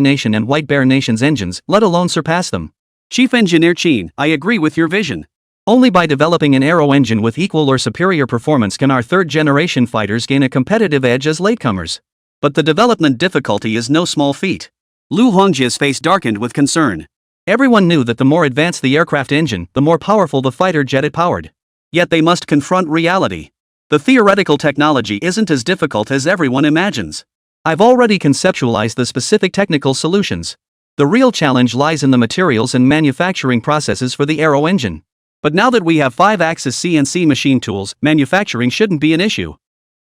Nation and White Bear Nation's engines, let alone surpass them. Chief Engineer Qín, I agree with your vision. Only by developing an Aero engine with equal or superior performance can our third-generation fighters gain a competitive edge as latecomers. But the development difficulty is no small feat. Lu Hongjie's face darkened with concern. Everyone knew that the more advanced the aircraft engine, the more powerful the fighter jet it powered. Yet they must confront reality. The theoretical technology isn't as difficult as everyone imagines. I've already conceptualized the specific technical solutions. The real challenge lies in the materials and manufacturing processes for the Aero engine. But now that we have 5-axis CNC machine tools, manufacturing shouldn't be an issue.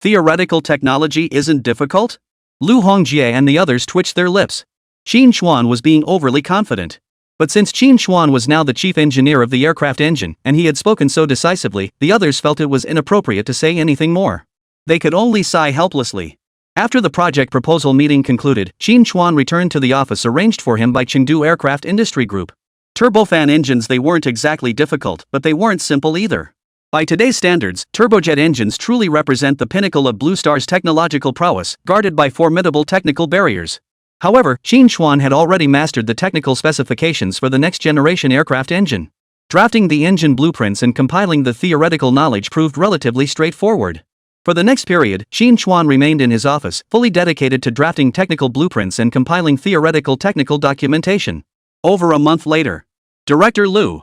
Theoretical technology isn't difficult? Lu Hongjie and the others twitched their lips. Qín Chuān was being overly confident. But since Qín Chuān was now the chief engineer of the aircraft engine, and he had spoken so decisively, the others felt it was inappropriate to say anything more. They could only sigh helplessly. After the project proposal meeting concluded, Qín Chuān returned to the office arranged for him by Chengdu Aircraft Industry Group. Turbofan engines, they weren't exactly difficult, but they weren't simple either. By today's standards, turbojet engines truly represent the pinnacle of Blue Star's technological prowess, guarded by formidable technical barriers. However, Qín Chuān had already mastered the technical specifications for the next-generation aircraft engine. Drafting the engine blueprints and compiling the theoretical knowledge proved relatively straightforward. For the next period, Qín Chuān remained in his office, fully dedicated to drafting technical blueprints and compiling theoretical technical documentation. Over a month later. Director Lu,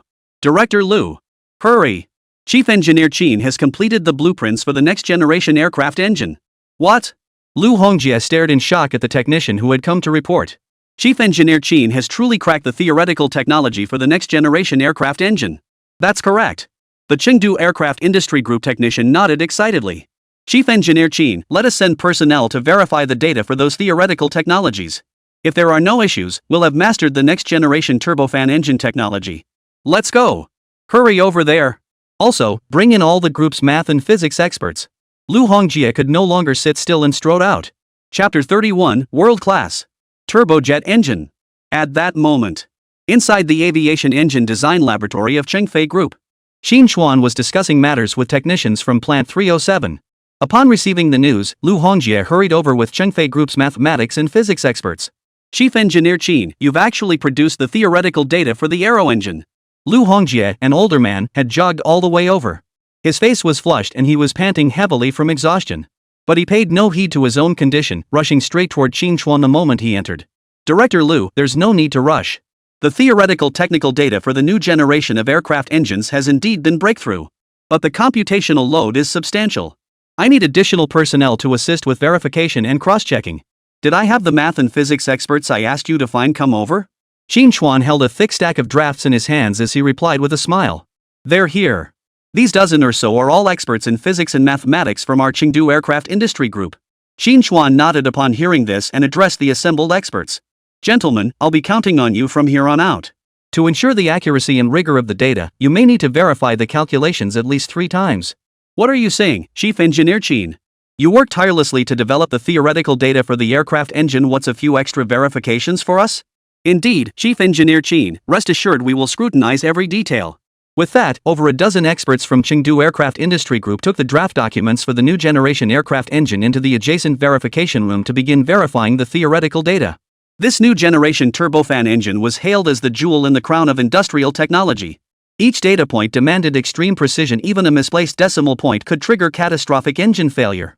hurry! Chief Engineer Qín has completed the blueprints for the next-generation aircraft engine. What? Lu Hongjie stared in shock at the technician who had come to report. Chief Engineer Qín has truly cracked the theoretical technology for the next-generation aircraft engine. That's correct. The Chengdu Aircraft Industry Group technician nodded excitedly. Chief Engineer Qín, let us send personnel to verify the data for those theoretical technologies. If there are no issues, we'll have mastered the next-generation turbofan engine technology. Let's go! Hurry over there! Also, bring in all the group's math and physics experts. Lu Hongjie could no longer sit still and strode out. Chapter 31, World Class. Turbojet Engine. At that moment, inside the Aviation Engine Design Laboratory of Chengfei Group, Qín Chuān was discussing matters with technicians from Plant 307. Upon receiving the news, Lu Hongjie hurried over with Chengfei Group's mathematics and physics experts. Chief Engineer Qín, you've actually produced the theoretical data for the Aero engine. Lu Hongjie, an older man, had jogged all the way over. His face was flushed and he was panting heavily from exhaustion. But he paid no heed to his own condition, rushing straight toward Qín Chuān the moment he entered. Director Lu, there's no need to rush. The theoretical technical data for the new generation of aircraft engines has indeed been breakthrough. But the computational load is substantial. I need additional personnel to assist with verification and cross-checking. Did I have the math and physics experts I asked you to find come over? Qín Chuān held a thick stack of drafts in his hands as he replied with a smile. They're here. These dozen or so are all experts in physics and mathematics from our Chengdu Aircraft Industry Group. Qín Chuān nodded upon hearing this and addressed the assembled experts. Gentlemen, I'll be counting on you from here on out. To ensure the accuracy and rigor of the data, you may need to verify the calculations at least 3 times. What are you saying, Chief Engineer Qín? You worked tirelessly to develop the theoretical data for the aircraft engine. What's a few extra verifications for us? Indeed, Chief Engineer Qín, rest assured we will scrutinize every detail. With that, over a dozen experts from Chengdu Aircraft Industry Group took the draft documents for the new generation aircraft engine into the adjacent verification room to begin verifying the theoretical data. This new generation turbofan engine was hailed as the jewel in the crown of industrial technology. Each data point demanded extreme precision. Even a misplaced decimal point could trigger catastrophic engine failure.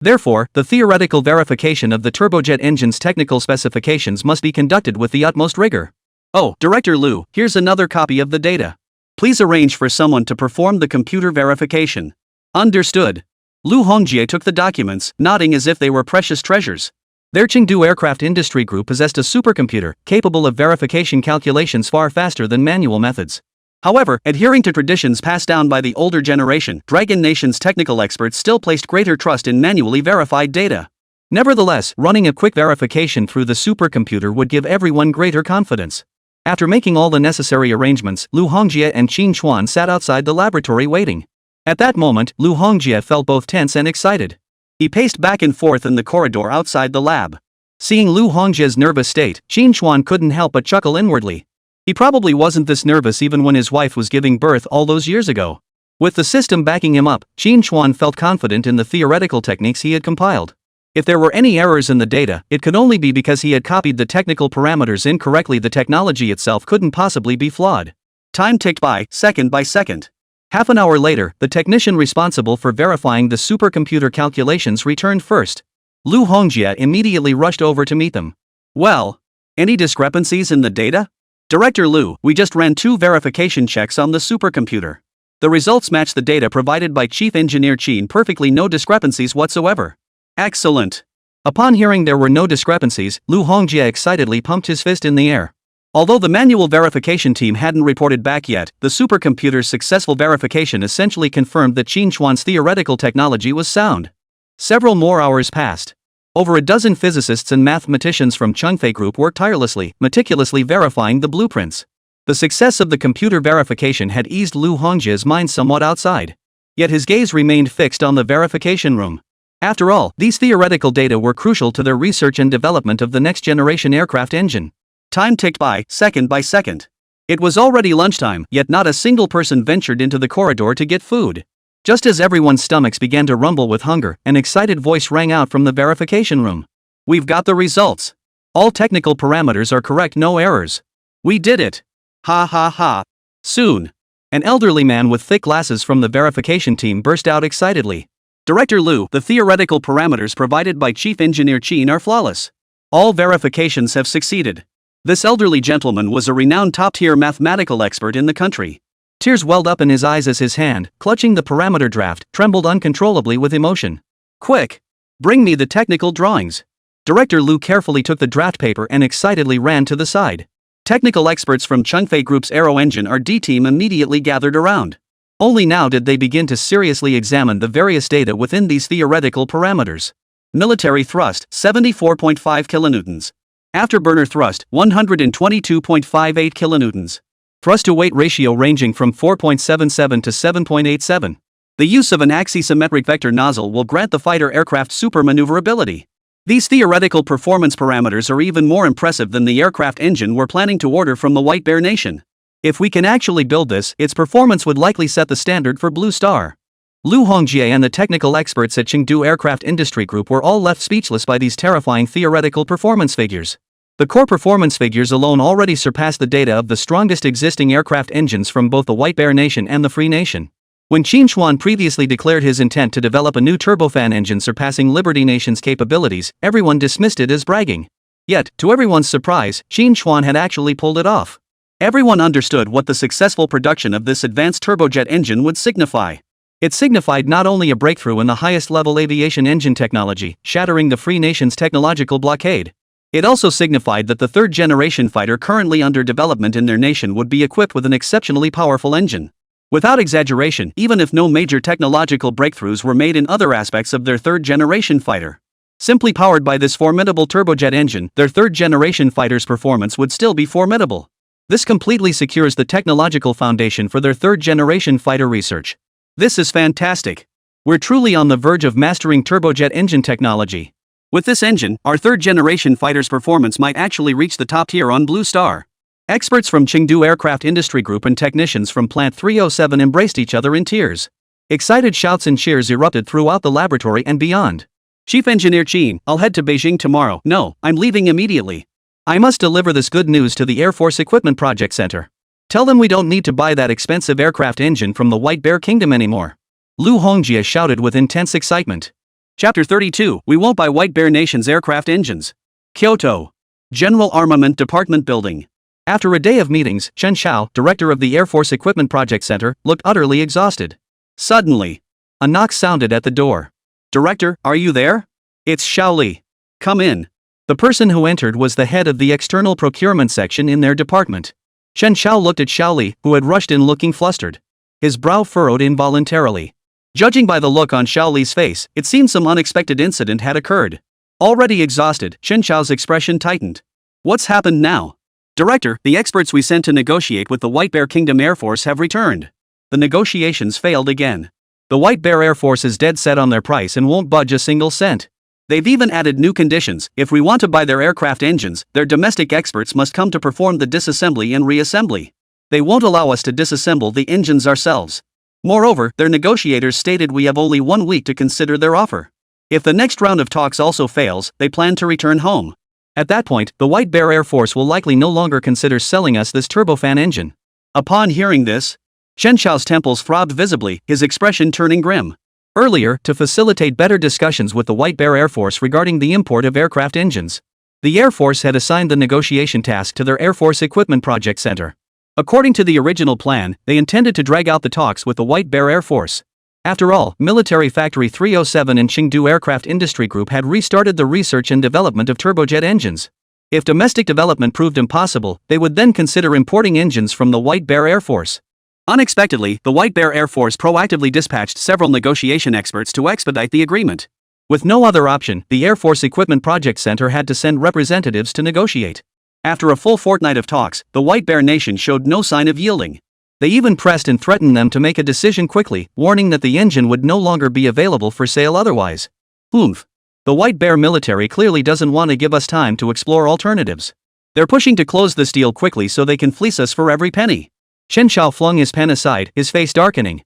Therefore, the theoretical verification of the turbojet engine's technical specifications must be conducted with the utmost rigor. Oh, Director Liu, here's another copy of the data. Please arrange for someone to perform the computer verification. Understood. Liu Hongjie took the documents, nodding as if they were precious treasures. Their Chengdu Aircraft Industry Group possessed a supercomputer capable of verification calculations far faster than manual methods. However, adhering to traditions passed down by the older generation, Dragon Nation's technical experts still placed greater trust in manually verified data. Nevertheless, running a quick verification through the supercomputer would give everyone greater confidence. After making all the necessary arrangements, Liu Hongjie and Qín Chuān sat outside the laboratory waiting. At that moment, Liu Hongjie felt both tense and excited. He paced back and forth in the corridor outside the lab. Seeing Liu Hongjie's nervous state, Qín Chuān couldn't help but chuckle inwardly. He probably wasn't this nervous even when his wife was giving birth all those years ago. With the system backing him up, Qín Chuān felt confident in the theoretical techniques he had compiled. If there were any errors in the data, it could only be because he had copied the technical parameters incorrectly. The technology itself couldn't possibly be flawed. Time ticked by, second by second. Half an hour later, the technician responsible for verifying the supercomputer calculations returned first. Liu Hongjie immediately rushed over to meet them. Well, any discrepancies in the data? Director Liu, we just ran 2 verification checks on the supercomputer. The results match the data provided by Chief Engineer Qin perfectly, no discrepancies whatsoever. Excellent. Upon hearing there were no discrepancies, Liu Hongjie excitedly pumped his fist in the air. Although the manual verification team hadn't reported back yet, the supercomputer's successful verification essentially confirmed that Qín Chuān's theoretical technology was sound. Several more hours passed. Over a dozen physicists and mathematicians from Chengfei Group worked tirelessly, meticulously verifying the blueprints. The success of the computer verification had eased Liu Hongjie's mind somewhat outside. Yet his gaze remained fixed on the verification room. After all, these theoretical data were crucial to their research and development of the next-generation aircraft engine. Time ticked by, second by second. It was already lunchtime, yet not a single person ventured into the corridor to get food. Just as everyone's stomachs began to rumble with hunger, an excited voice rang out from the verification room. We've got the results. All technical parameters are correct, no errors. We did it. Ha ha ha. Soon. An elderly man with thick glasses from the verification team burst out excitedly. Director Liu, the theoretical parameters provided by Chief Engineer Qin are flawless. All verifications have succeeded. This elderly gentleman was a renowned top-tier mathematical expert in the country. Tears welled up in his eyes as his hand, clutching the parameter draft, trembled uncontrollably with emotion. Quick! Bring me the technical drawings. Director Liu carefully took the draft paper and excitedly ran to the side. Technical experts from Chengfei Group's Aero engine R&D team immediately gathered around. Only now did they begin to seriously examine the various data within these theoretical parameters. Military thrust, 74.5 kilonewtons. Afterburner thrust, 122.58 kilonewtons. Thrust-to-weight ratio ranging from 4.77 to 7.87. The use of an axisymmetric vector nozzle will grant the fighter aircraft super maneuverability. These theoretical performance parameters are even more impressive than the aircraft engine we're planning to order from the White Bear Nation. If we can actually build this, its performance would likely set the standard for Blue Star. Liu Hongjie and the technical experts at Chengdu Aircraft Industry Group were all left speechless by these terrifying theoretical performance figures. The core performance figures alone already surpass the data of the strongest existing aircraft engines from both the White Bear Nation and the Free Nation. When Qín Chuān previously declared his intent to develop a new turbofan engine surpassing Liberty Nation's capabilities, everyone dismissed it as bragging. Yet, to everyone's surprise, Qín Chuān had actually pulled it off. Everyone understood what the successful production of this advanced turbojet engine would signify. It signified not only a breakthrough in the highest-level aviation engine technology, shattering the Free Nation's technological blockade. It also signified that the third-generation fighter currently under development in their nation would be equipped with an exceptionally powerful engine. Without exaggeration, even if no major technological breakthroughs were made in other aspects of their third-generation fighter, simply powered by this formidable turbojet engine, their third-generation fighter's performance would still be formidable. This completely secures the technological foundation for their third-generation fighter research. This is fantastic. We're truly on the verge of mastering turbojet engine technology. With this engine, our third-generation fighter's performance might actually reach the top tier on Blue Star. Experts from Chengdu Aircraft Industry Group and technicians from Plant 307 embraced each other in tears. Excited shouts and cheers erupted throughout the laboratory and beyond. Chief Engineer Qin, I'll head to Beijing tomorrow. No, I'm leaving immediately. I must deliver this good news to the Air Force Equipment Project Center. Tell them we don't need to buy that expensive aircraft engine from the White Bear Kingdom anymore. Liu Hongjie shouted with intense excitement. Chapter 32, We Won't Buy White Bear Nation's Aircraft Engines. Kyoto. General Armament Department Building. After a day of meetings, Chen Xiao, director of the Air Force Equipment Project Center, looked utterly exhausted. Suddenly, a knock sounded at the door. "Director, are you there?" "It's Xiao Li. Come in." The person who entered was the head of the external procurement section in their department. Chen Xiao looked at Xiao Li, who had rushed in looking flustered. His brow furrowed involuntarily. Judging by the look on Xiao Li's face, it seemed some unexpected incident had occurred. Already exhausted, Chen Xiao's expression tightened. "What's happened now?" "Director, the experts we sent to negotiate with the White Bear Kingdom Air Force have returned. The negotiations failed again. The White Bear Air Force is dead set on their price and won't budge a single cent. They've even added new conditions. If we want to buy their aircraft engines, their domestic experts must come to perform the disassembly and reassembly. They won't allow us to disassemble the engines ourselves. Moreover, their negotiators stated we have only 1 week to consider their offer. If the next round of talks also fails, they plan to return home. At that point, the White Bear Air Force will likely no longer consider selling us this turbofan engine." Upon hearing this, Chen Xiao's temples throbbed visibly, his expression turning grim. Earlier, to facilitate better discussions with the White Bear Air Force regarding the import of aircraft engines, the Air Force had assigned the negotiation task to their Air Force Equipment Project Center. According to the original plan, they intended to drag out the talks with the White Bear Air Force. After all, Military Factory 307 and Chengdu Aircraft Industry Group had restarted the research and development of turbojet engines. If domestic development proved impossible, they would then consider importing engines from the White Bear Air Force. Unexpectedly, the White Bear Air Force proactively dispatched several negotiation experts to expedite the agreement. With no other option, the Air Force Equipment Project Center had to send representatives to negotiate. After a full fortnight of talks, the White Bear Nation showed no sign of yielding. They even pressed and threatened them to make a decision quickly, warning that the engine would no longer be available for sale otherwise. Oomph. The White Bear military clearly doesn't want to give us time to explore alternatives. They're pushing to close this deal quickly so they can fleece us for every penny. Chen Xiao flung his pen aside, his face darkening.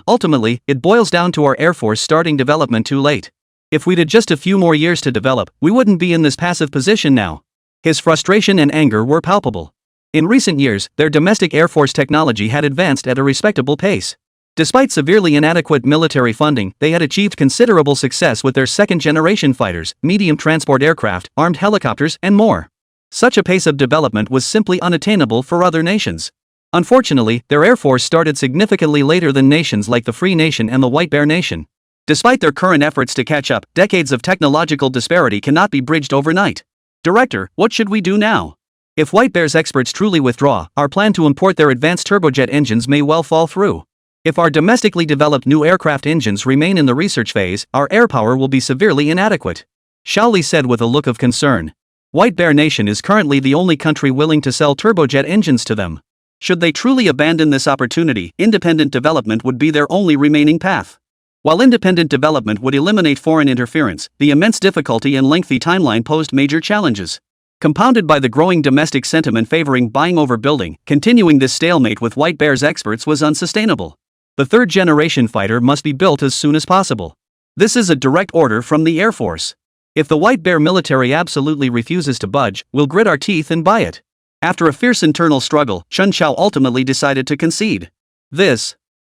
Ultimately, it boils down to our Air Force starting development too late. If we'd had just a few more years to develop, we wouldn't be in this passive position now. His frustration and anger were palpable. In recent years, their domestic Air Force technology had advanced at a respectable pace. Despite severely inadequate military funding, they had achieved considerable success with their second-generation fighters, medium transport aircraft, armed helicopters, and more. Such a pace of development was simply unattainable for other nations. Unfortunately, their Air Force started significantly later than nations like the Free Nation and the White Bear Nation. Despite their current efforts to catch up, decades of technological disparity cannot be bridged overnight. Director, what should we do now? If White Bear's experts truly withdraw, our plan to import their advanced turbojet engines may well fall through. If our domestically developed new aircraft engines remain in the research phase, our air power will be severely inadequate. Xiao Li said with a look of concern. White Bear Nation is currently the only country willing to sell turbojet engines to them. Should they truly abandon this opportunity, independent development would be their only remaining path. While independent development would eliminate foreign interference, the immense difficulty and lengthy timeline posed major challenges. Compounded by the growing domestic sentiment favoring buying over building, continuing this stalemate with White Bear's experts was unsustainable. The third-generation fighter must be built as soon as possible. This is a direct order from the Air Force. If the White Bear military absolutely refuses to budge, we'll grit our teeth and buy it. After a fierce internal struggle, Chen Xiao ultimately decided to concede.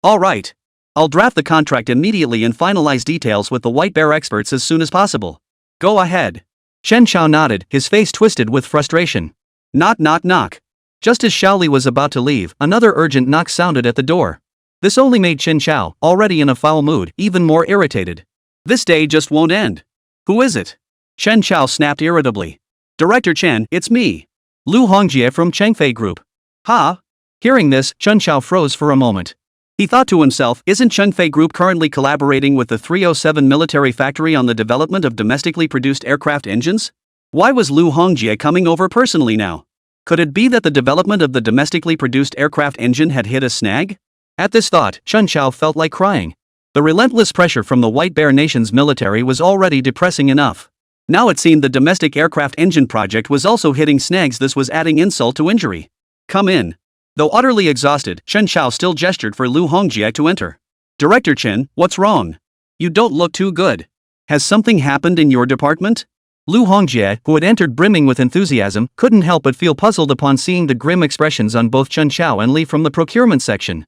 All right. I'll draft the contract immediately and finalize details with the White Bear experts as soon as possible. Go ahead. Chen Xiao nodded, his face twisted with frustration. Knock knock knock. Just as Xiao Li was about to leave, another urgent knock sounded at the door. This only made Chen Xiao, already in a foul mood, even more irritated. This day just won't end. Who is it? Chen Xiao snapped irritably. Director Chen, it's me. Lu Hongjie from Chengfei Group. Huh? Hearing this, Chen Xiao froze for a moment. He thought to himself, isn't Chengfei Group currently collaborating with the 307 military factory on the development of domestically produced aircraft engines? Why was Lu Hongjie coming over personally now? Could it be that the development of the domestically produced aircraft engine had hit a snag? At this thought, Chen Xiao felt like crying. The relentless pressure from the White Bear Nation's military was already depressing enough. Now it seemed the domestic aircraft engine project was also hitting snags. This was adding insult to injury. Come in. Though utterly exhausted, Chen Xiao still gestured for Lu Hongjie to enter. Director Chen, what's wrong? You don't look too good. Has something happened in your department? Lu Hongjie, who had entered brimming with enthusiasm, couldn't help but feel puzzled upon seeing the grim expressions on both Chen Xiao and Li from the procurement section.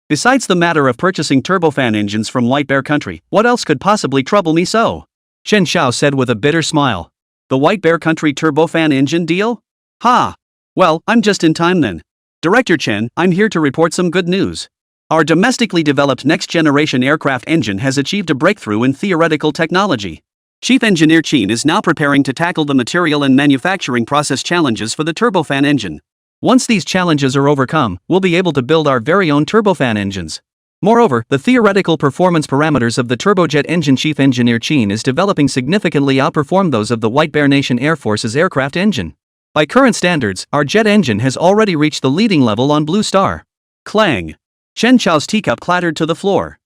Besides the matter of purchasing turbofan engines from White Bear Country, what else could possibly trouble me so? Chen Xiao said with a bitter smile. The White Bear Country turbofan engine deal? Ha! Well, I'm just in time then. Director Chen, I'm here to report some good news. Our domestically developed next-generation aircraft engine has achieved a breakthrough in theoretical technology. Chief Engineer Qín is now preparing to tackle the material and manufacturing process challenges for the turbofan engine. Once these challenges are overcome, we'll be able to build our very own turbofan engines. Moreover, the theoretical performance parameters of the turbojet engine Chief Engineer Qín is developing significantly outperform those of the White Bear Nation Air Force's aircraft engine. By current standards, our jet engine has already reached the leading level on Blue Star. Clang! Chen Xiao's teacup clattered to the floor.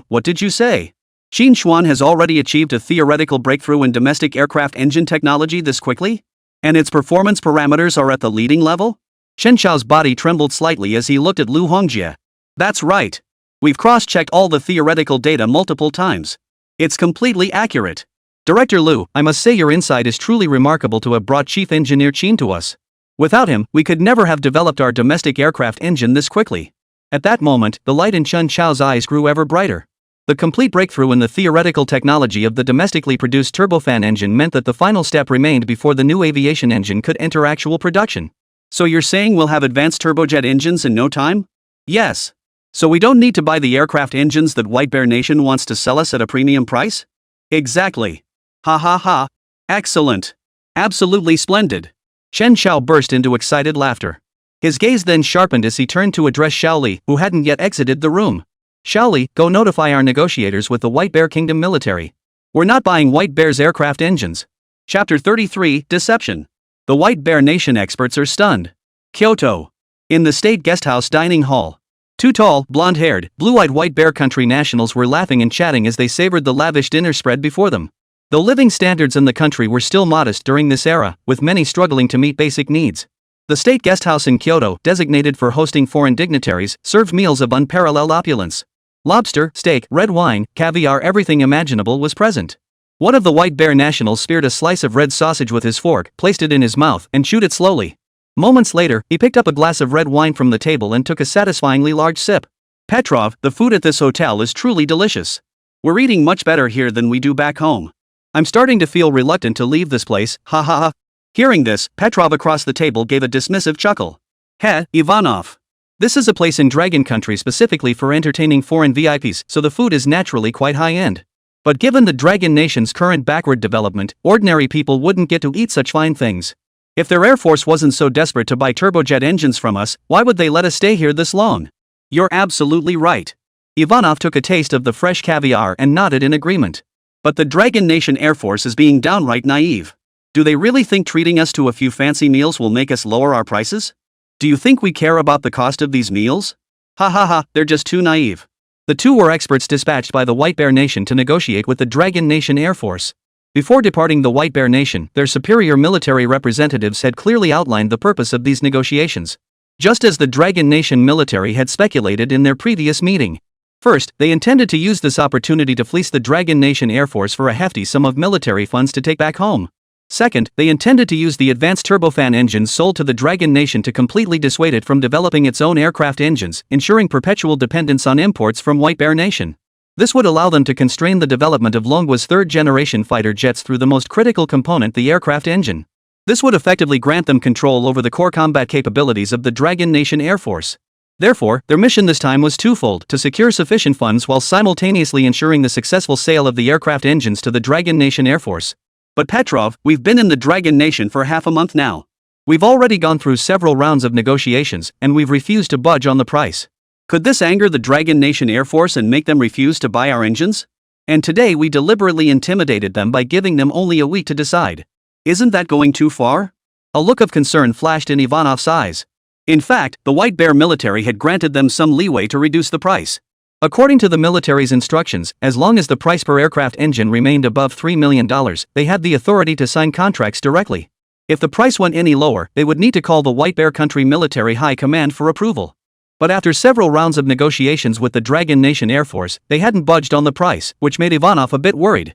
What did you say? Qín Chuān has already achieved a theoretical breakthrough in domestic aircraft engine technology this quickly? And its performance parameters are at the leading level? Chen Xiao's body trembled slightly as he looked at Lu Hongjie. That's right. We've cross-checked all the theoretical data multiple times. It's completely accurate. Director Lu, I must say your insight is truly remarkable to have brought Chief Engineer Qín to us. Without him, we could never have developed our domestic aircraft engine this quickly. At that moment, the light in Chen Xiao's eyes grew ever brighter. The complete breakthrough in the theoretical technology of the domestically produced turbofan engine meant that the final step remained before the new aviation engine could enter actual production. So you're saying we'll have advanced turbojet engines in no time? Yes. So we don't need to buy the aircraft engines that White Bear Nation wants to sell us at a premium price? Exactly. Ha ha ha. Excellent. Absolutely splendid. Chen Xiao burst into excited laughter. His gaze then sharpened as he turned to address Xiaoli, who hadn't yet exited the room. Xiaoli, go notify our negotiators with the White Bear Kingdom military. We're not buying White Bear's aircraft engines. Chapter 33, Deception. The White Bear Nation experts are stunned. Kyoto. In the State Guesthouse Dining Hall. Two tall, blonde-haired, blue-eyed White Bear Country nationals were laughing and chatting as they savored the lavish dinner spread before them. Though living standards in the country were still modest during this era, with many struggling to meet basic needs. The State Guesthouse in Kyoto, designated for hosting foreign dignitaries, served meals of unparalleled opulence. Lobster, steak, red wine, caviar, everything imaginable was present. One of the White Bear nationals speared a slice of red sausage with his fork, placed it in his mouth, and chewed it slowly. Moments later, he picked up a glass of red wine from the table and took a satisfyingly large sip. Petrov, the food at this hotel is truly delicious. We're eating much better here than we do back home. I'm starting to feel reluctant to leave this place, ha ha ha. Hearing this, Petrov across the table gave a dismissive chuckle. Heh, Ivanov. This is a place in Dragon Country specifically for entertaining foreign VIPs, so the food is naturally quite high-end. But given the Dragon Nation's current backward development, ordinary people wouldn't get to eat such fine things. If their Air Force wasn't so desperate to buy turbojet engines from us, why would they let us stay here this long? You're absolutely right. Ivanov took a taste of the fresh caviar and nodded in agreement. But the Dragon Nation Air Force is being downright naive. Do they really think treating us to a few fancy meals will make us lower our prices? Do you think we care about the cost of these meals? Ha ha ha, they're just too naive. The two were experts dispatched by the White Bear Nation to negotiate with the Dragon Nation Air Force. Before departing the White Bear Nation, their superior military representatives had clearly outlined the purpose of these negotiations. Just as the Dragon Nation military had speculated in their previous meeting. First, they intended to use this opportunity to fleece the Dragon Nation Air Force for a hefty sum of military funds to take back home. Second, they intended to use the advanced turbofan engines sold to the Dragon Nation to completely dissuade it from developing its own aircraft engines, ensuring perpetual dependence on imports from White Bear Nation. This would allow them to constrain the development of Longguo's third-generation fighter jets through the most critical component, the aircraft engine. This would effectively grant them control over the core combat capabilities of the Dragon Nation Air Force. Therefore, their mission this time was twofold: to secure sufficient funds while simultaneously ensuring the successful sale of the aircraft engines to the Dragon Nation Air Force. But Petrov, we've been in the Dragon Nation for half a month now. We've already gone through several rounds of negotiations, and we've refused to budge on the price. Could this anger the Dragon Nation Air Force and make them refuse to buy our engines? And today we deliberately intimidated them by giving them only a week to decide. Isn't that going too far? A look of concern flashed in Ivanov's eyes. In fact, the White Bear military had granted them some leeway to reduce the price. According to the military's instructions, as long as the price per aircraft engine remained above $3 million, they had the authority to sign contracts directly. If the price went any lower, they would need to call the White Bear Country Military High Command for approval. But after several rounds of negotiations with the Dragon Nation Air Force, they hadn't budged on the price, which made Ivanov a bit worried.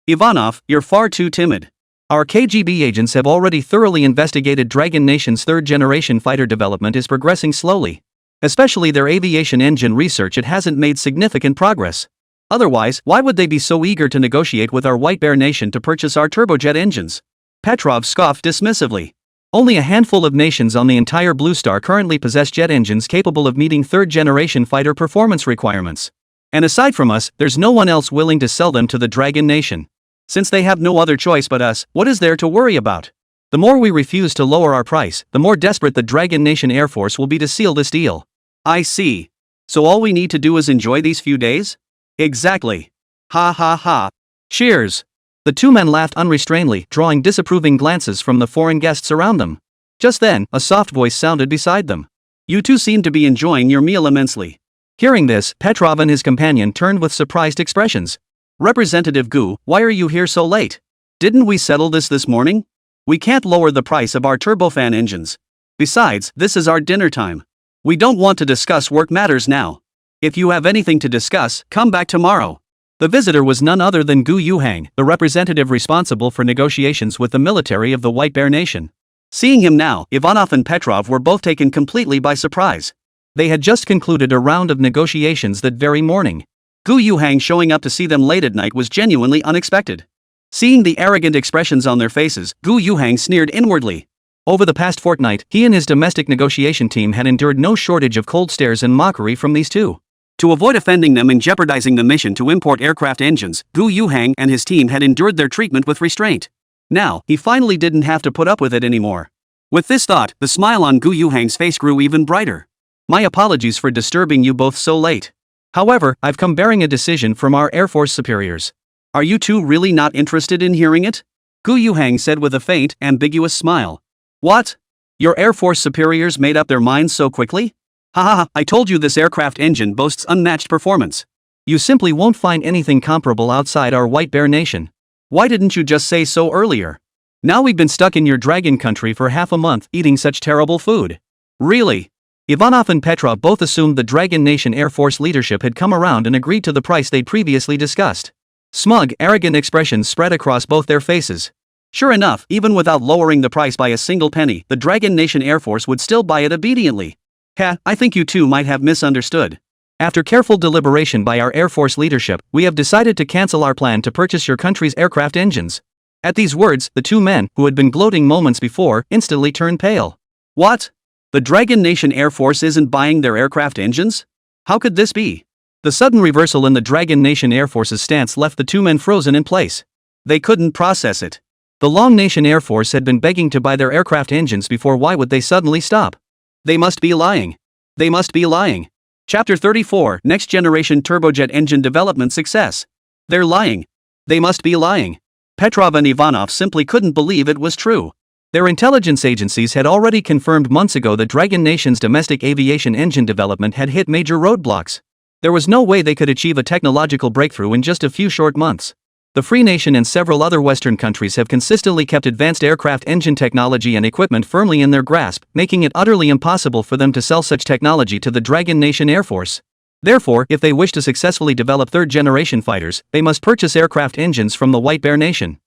Ivanov, you're far too timid. Our KGB agents have already thoroughly investigated Dragon Nation's third-generation fighter development is progressing slowly. Especially their aviation engine research, it hasn't made significant progress. Otherwise, why would they be so eager to negotiate with our White Bear Nation to purchase our turbojet engines? Petrov scoffed dismissively. Only a handful of nations on the entire Blue Star currently possess jet engines capable of meeting third-generation fighter performance requirements. And aside from us, there's no one else willing to sell them to the Dragon Nation. Since they have no other choice but us, what is there to worry about? The more we refuse to lower our price, the more desperate the Dragon Nation Air Force will be to seal this deal. I see. So all we need to do is enjoy these few days? Exactly. Ha ha ha. Cheers. The two men laughed unrestrainedly, drawing disapproving glances from the foreign guests around them. Just then, a soft voice sounded beside them. You two seem to be enjoying your meal immensely. Hearing this, Petrov and his companion turned with surprised expressions. Representative Gu, why are you here so late? Didn't we settle this morning? We can't lower the price of our turbofan engines. Besides, this is our dinner time. We don't want to discuss work matters now. If you have anything to discuss, come back tomorrow. The visitor was none other than Gu Yuhang, the representative responsible for negotiations with the military of the White Bear Nation. Seeing him now, Ivanov and Petrov were both taken completely by surprise. They had just concluded a round of negotiations that very morning. Gu Yuhang showing up to see them late at night was genuinely unexpected. Seeing the arrogant expressions on their faces, Gu Yuhang sneered inwardly. Over the past fortnight, he and his domestic negotiation team had endured no shortage of cold stares and mockery from these two. To avoid offending them and jeopardizing the mission to import aircraft engines, Gu Yuhang and his team had endured their treatment with restraint. Now, he finally didn't have to put up with it anymore. With this thought, the smile on Gu Yuhang's face grew even brighter. My apologies for disturbing you both so late. However, I've come bearing a decision from our Air Force superiors. Are you two really not interested in hearing it? Gu Yuhang said with a faint, ambiguous smile. What? Your Air Force superiors made up their minds so quickly? Haha, I told you this aircraft engine boasts unmatched performance. You simply won't find anything comparable outside our White Bear Nation. Why didn't you just say so earlier? Now we've been stuck in your dragon country for half a month eating such terrible food. Really? Ivanov and Petrov both assumed the Dragon Nation Air Force leadership had come around and agreed to the price they'd previously discussed. Smug, arrogant expressions spread across both their faces. Sure enough, even without lowering the price by a single penny, the Dragon Nation Air Force would still buy it obediently. I think you two might have misunderstood. After careful deliberation by our Air Force leadership, we have decided to cancel our plan to purchase your country's aircraft engines. At these words, the two men, who had been gloating moments before, instantly turned pale. What? The Dragon Nation Air Force isn't buying their aircraft engines? How could this be? The sudden reversal in the Dragon Nation Air Force's stance left the two men frozen in place. They couldn't process it. The Long Nation Air Force had been begging to buy their aircraft engines before. Why would they suddenly stop? They must be lying. They must be lying. Chapter 34, Next Generation Turbojet Engine Development Success. They're lying. They must be lying. Petrov and Ivanov simply couldn't believe it was true. Their intelligence agencies had already confirmed months ago that Dragon Nation's domestic aviation engine development had hit major roadblocks. There was no way they could achieve a technological breakthrough in just a few short months. The Free Nation and several other Western countries have consistently kept advanced aircraft engine technology and equipment firmly in their grasp, making it utterly impossible for them to sell such technology to the Dragon Nation Air Force. Therefore, if they wish to successfully develop third-generation fighters, they must purchase aircraft engines from the White Bear Nation.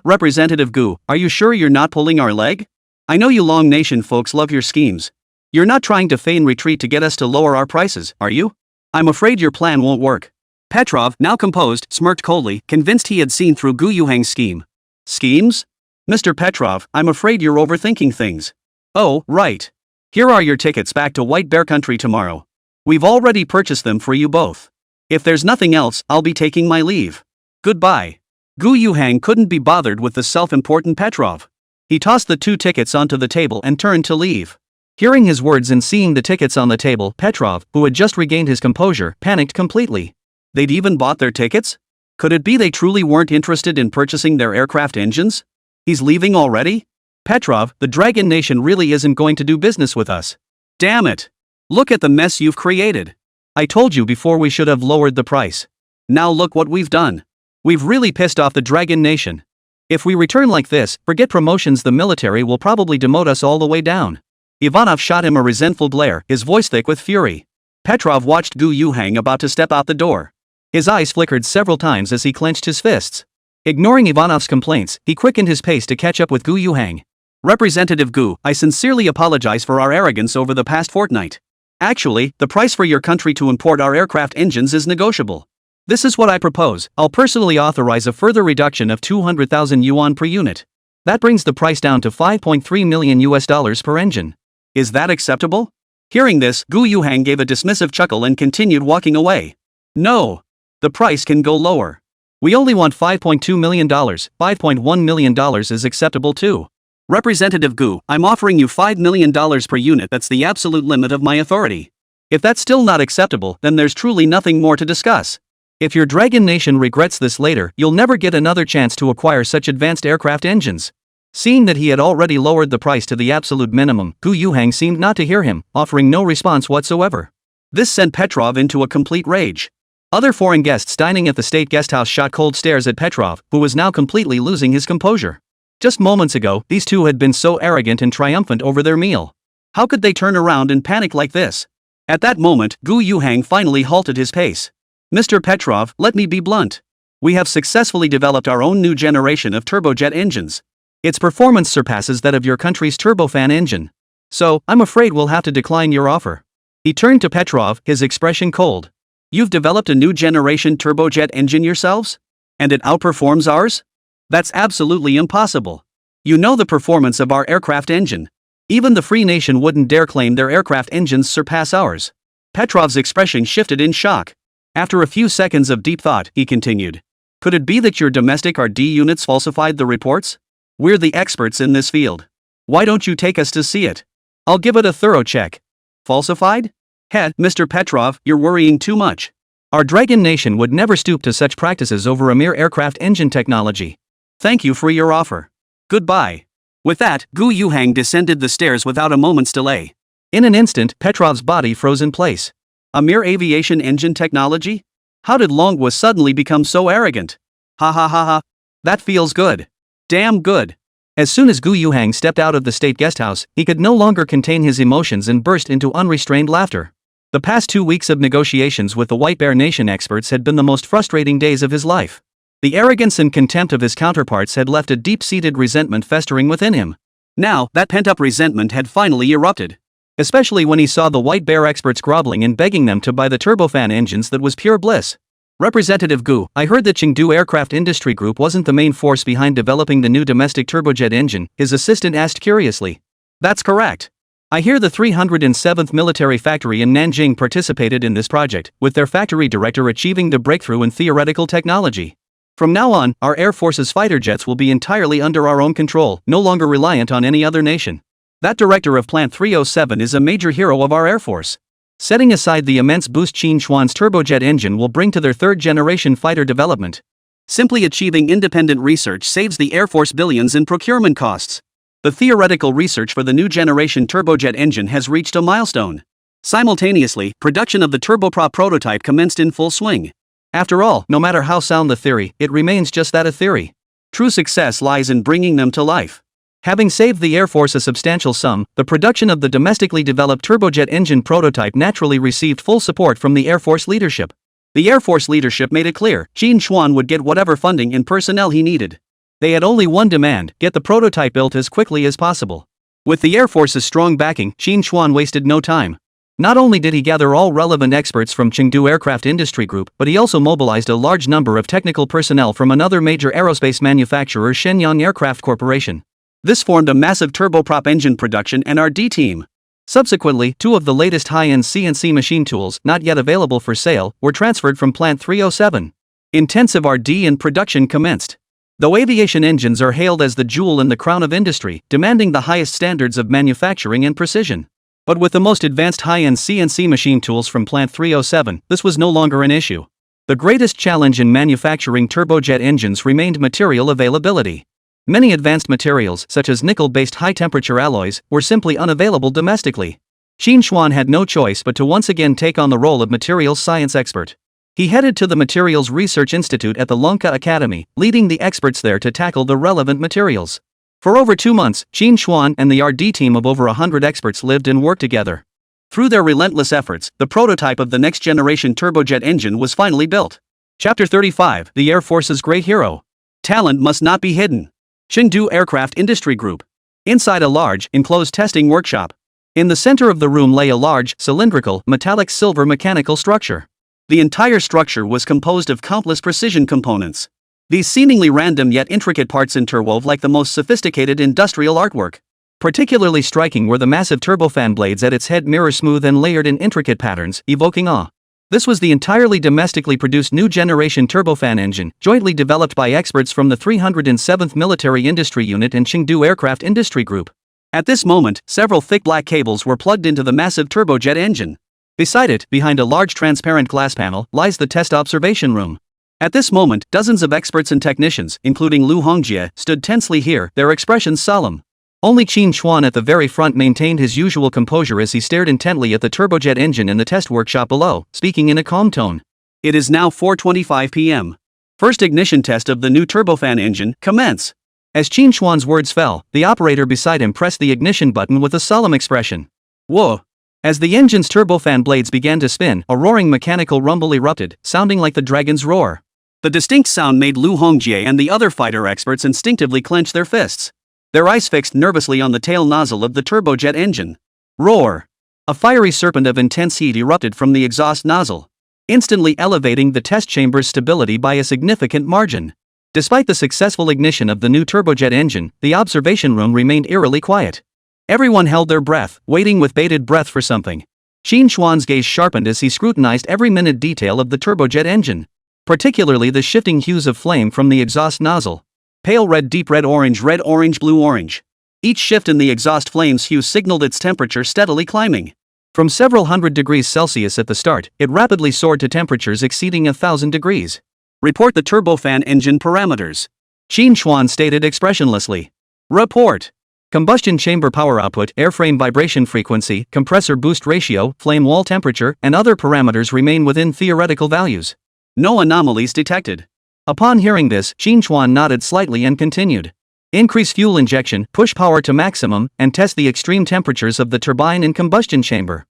Representative Gu, are you sure you're not pulling our leg? I know you Long Nation folks love your schemes. You're not trying to feign retreat to get us to lower our prices, are you? I'm afraid your plan won't work. Petrov, now composed, smirked coldly, convinced he had seen through Gu Yuhang's scheme. Schemes? Mr. Petrov, I'm afraid you're overthinking things. Oh, right. Here are your tickets back to White Bear Country tomorrow. We've already purchased them for you both. If there's nothing else, I'll be taking my leave. Goodbye. Gu Yuhang couldn't be bothered with the self-important Petrov. He tossed the two tickets onto the table and turned to leave. Hearing his words and seeing the tickets on the table, Petrov, who had just regained his composure, panicked completely. They'd even bought their tickets? Could it be they truly weren't interested in purchasing their aircraft engines? He's leaving already? Petrov, the Dragon Nation really isn't going to do business with us. Damn it! Look at the mess you've created. I told you before we should have lowered the price. Now look what we've done. We've really pissed off the Dragon Nation. If we return like this, forget promotions, the military will probably demote us all the way down. Ivanov shot him a resentful glare, his voice thick with fury. Petrov watched Gu Yuhang about to step out the door. His eyes flickered several times as he clenched his fists. Ignoring Ivanov's complaints, he quickened his pace to catch up with Gu Yuhang. Representative Gu, I sincerely apologize for our arrogance over the past fortnight. Actually, the price for your country to import our aircraft engines is negotiable. This is what I propose. I'll personally authorize a further reduction of 200,000 yuan per unit. That brings the price down to 5.3 million US dollars per engine. Is that acceptable? Hearing this, Gu Yuhang gave a dismissive chuckle and continued walking away. No. The price can go lower. We only want $5.2 million, $5.1 million is acceptable too. Representative Gu, I'm offering you $5 million per unit, that's the absolute limit of my authority. If that's still not acceptable, then there's truly nothing more to discuss. If your Dragon Nation regrets this later, you'll never get another chance to acquire such advanced aircraft engines. Seeing that he had already lowered the price to the absolute minimum, Gu Yuhang seemed not to hear him, offering no response whatsoever. This sent Petrov into a complete rage. Other foreign guests dining at the state guesthouse shot cold stares at Petrov, who was now completely losing his composure. Just moments ago, these two had been so arrogant and triumphant over their meal. How could they turn around and panic like this? At that moment, Gu Yuhang finally halted his pace. Mr. Petrov, let me be blunt. We have successfully developed our own new generation of turbojet engines. Its performance surpasses that of your country's turbofan engine. So, I'm afraid we'll have to decline your offer. He turned to Petrov, his expression cold. You've developed a new generation turbojet engine yourselves? And it outperforms ours? That's absolutely impossible. You know the performance of our aircraft engine. Even the Free Nation wouldn't dare claim their aircraft engines surpass ours. Petrov's expression shifted in shock. After a few seconds of deep thought, he continued. Could it be that your domestic RD units falsified the reports? We're the experts in this field. Why don't you take us to see it? I'll give it a thorough check. Falsified? Mr. Petrov, you're worrying too much. Our Dragon Nation would never stoop to such practices over a mere aircraft engine technology. Thank you for your offer. Goodbye. With that, Gu Yuhang descended the stairs without a moment's delay. In an instant, Petrov's body froze in place. A mere aviation engine technology? How did Longguo suddenly become so arrogant? Ha ha ha ha. That feels good. Damn good. As soon as Gu Yuhang stepped out of the state guesthouse, he could no longer contain his emotions and burst into unrestrained laughter. The past 2 weeks of negotiations with the White Bear Nation experts had been the most frustrating days of his life. The arrogance and contempt of his counterparts had left a deep-seated resentment festering within him. Now, that pent-up resentment had finally erupted. Especially when he saw the White Bear experts groveling and begging them to buy the turbofan engines. That was pure bliss. Representative Gu, I heard that Chengdu Aircraft Industry Group wasn't the main force behind developing the new domestic turbojet engine, his assistant asked curiously. That's correct. I hear the 307th Military Factory in Nanjing participated in this project, with their factory director achieving the breakthrough in theoretical technology. From now on, our Air Force's fighter jets will be entirely under our own control, no longer reliant on any other nation. That director of Plant 307 is a major hero of our Air Force. Setting aside the immense boost Qín Chuān's turbojet engine will bring to their third-generation fighter development. Simply achieving independent research saves the Air Force billions in procurement costs. The theoretical research for the new generation turbojet engine has reached a milestone. Simultaneously, production of the turboprop prototype commenced in full swing. After all, no matter how sound the theory, it remains just that, a theory. True success lies in bringing them to life. Having saved the Air Force a substantial sum, the production of the domestically developed turbojet engine prototype naturally received full support from the Air Force leadership. The Air Force leadership made it clear Qín Chuān would get whatever funding and personnel he needed. They had only one demand: get the prototype built as quickly as possible. With the Air Force's strong backing, Qín Chuān wasted no time. Not only did he gather all relevant experts from Chengdu Aircraft Industry Group, but he also mobilized a large number of technical personnel from another major aerospace manufacturer, Shenyang Aircraft Corporation. This formed a massive turboprop engine production and RD team. Subsequently, 2 of the latest high-end CNC machine tools, not yet available for sale, were transferred from Plant 307. Intensive RD and production commenced. Though aviation engines are hailed as the jewel in the crown of industry, demanding the highest standards of manufacturing and precision. But with the most advanced high-end CNC machine tools from Plant 307, this was no longer an issue. The greatest challenge in manufacturing turbojet engines remained material availability. Many advanced materials, such as nickel-based high-temperature alloys, were simply unavailable domestically. Qín Chuān had no choice but to once again take on the role of materials science expert. He headed to the Materials Research Institute at the Longguo Academy, leading the experts there to tackle the relevant materials. For over 2 months, Qín Chuān and the RD team of over 100 experts lived and worked together. Through their relentless efforts, the prototype of the next-generation turbojet engine was finally built. Chapter 35, The Air Force's Great Hero. Talent must not be hidden. Chengdu Aircraft Industry Group. Inside a large, enclosed testing workshop. In the center of the room lay a large, cylindrical, metallic silver mechanical structure. The entire structure was composed of countless precision components. These seemingly random yet intricate parts interwove like the most sophisticated industrial artwork. Particularly striking were the massive turbofan blades at its head, mirror smooth and layered in intricate patterns, evoking awe. This was the entirely domestically produced new generation turbofan engine, jointly developed by experts from the 307th Military Industry Unit and Chengdu Aircraft Industry Group. At this moment, several thick black cables were plugged into the massive turbojet engine. Beside it, behind a large transparent glass panel, lies the test observation room. At this moment, dozens of experts and technicians, including Lu Hongjie, stood tensely here, their expressions solemn. Only Qín Chuān at the very front maintained his usual composure as he stared intently at the turbojet engine in the test workshop below, speaking in a calm tone. It is now 4:25 p.m. First ignition test of the new turbofan engine, commence. As Qín Chuān's words fell, the operator beside him pressed the ignition button with a solemn expression. Whoa! As the engine's turbofan blades began to spin, a roaring mechanical rumble erupted, sounding like the dragon's roar. The distinct sound made Lu Hongjie and the other fighter experts instinctively clench their fists. Their eyes fixed nervously on the tail nozzle of the turbojet engine. Roar! A fiery serpent of intense heat erupted from the exhaust nozzle, instantly elevating the test chamber's stability by a significant margin. Despite the successful ignition of the new turbojet engine, the observation room remained eerily quiet. Everyone held their breath, waiting with bated breath for something. Qín Chuān's gaze sharpened as he scrutinized every minute detail of the turbojet engine, particularly the shifting hues of flame from the exhaust nozzle. Pale red, deep red orange, blue orange. Each shift in the exhaust flame's hue signaled its temperature steadily climbing. From several hundred degrees Celsius at the start, it rapidly soared to temperatures exceeding 1,000 degrees. Report the turbofan engine parameters. Qín Chuān stated expressionlessly. Report. Combustion chamber power output, airframe vibration frequency, compressor boost ratio, flame wall temperature, and other parameters remain within theoretical values. No anomalies detected. Upon hearing this, Qín Chuān nodded slightly and continued. Increase fuel injection, push power to maximum, and test the extreme temperatures of the turbine and combustion chamber.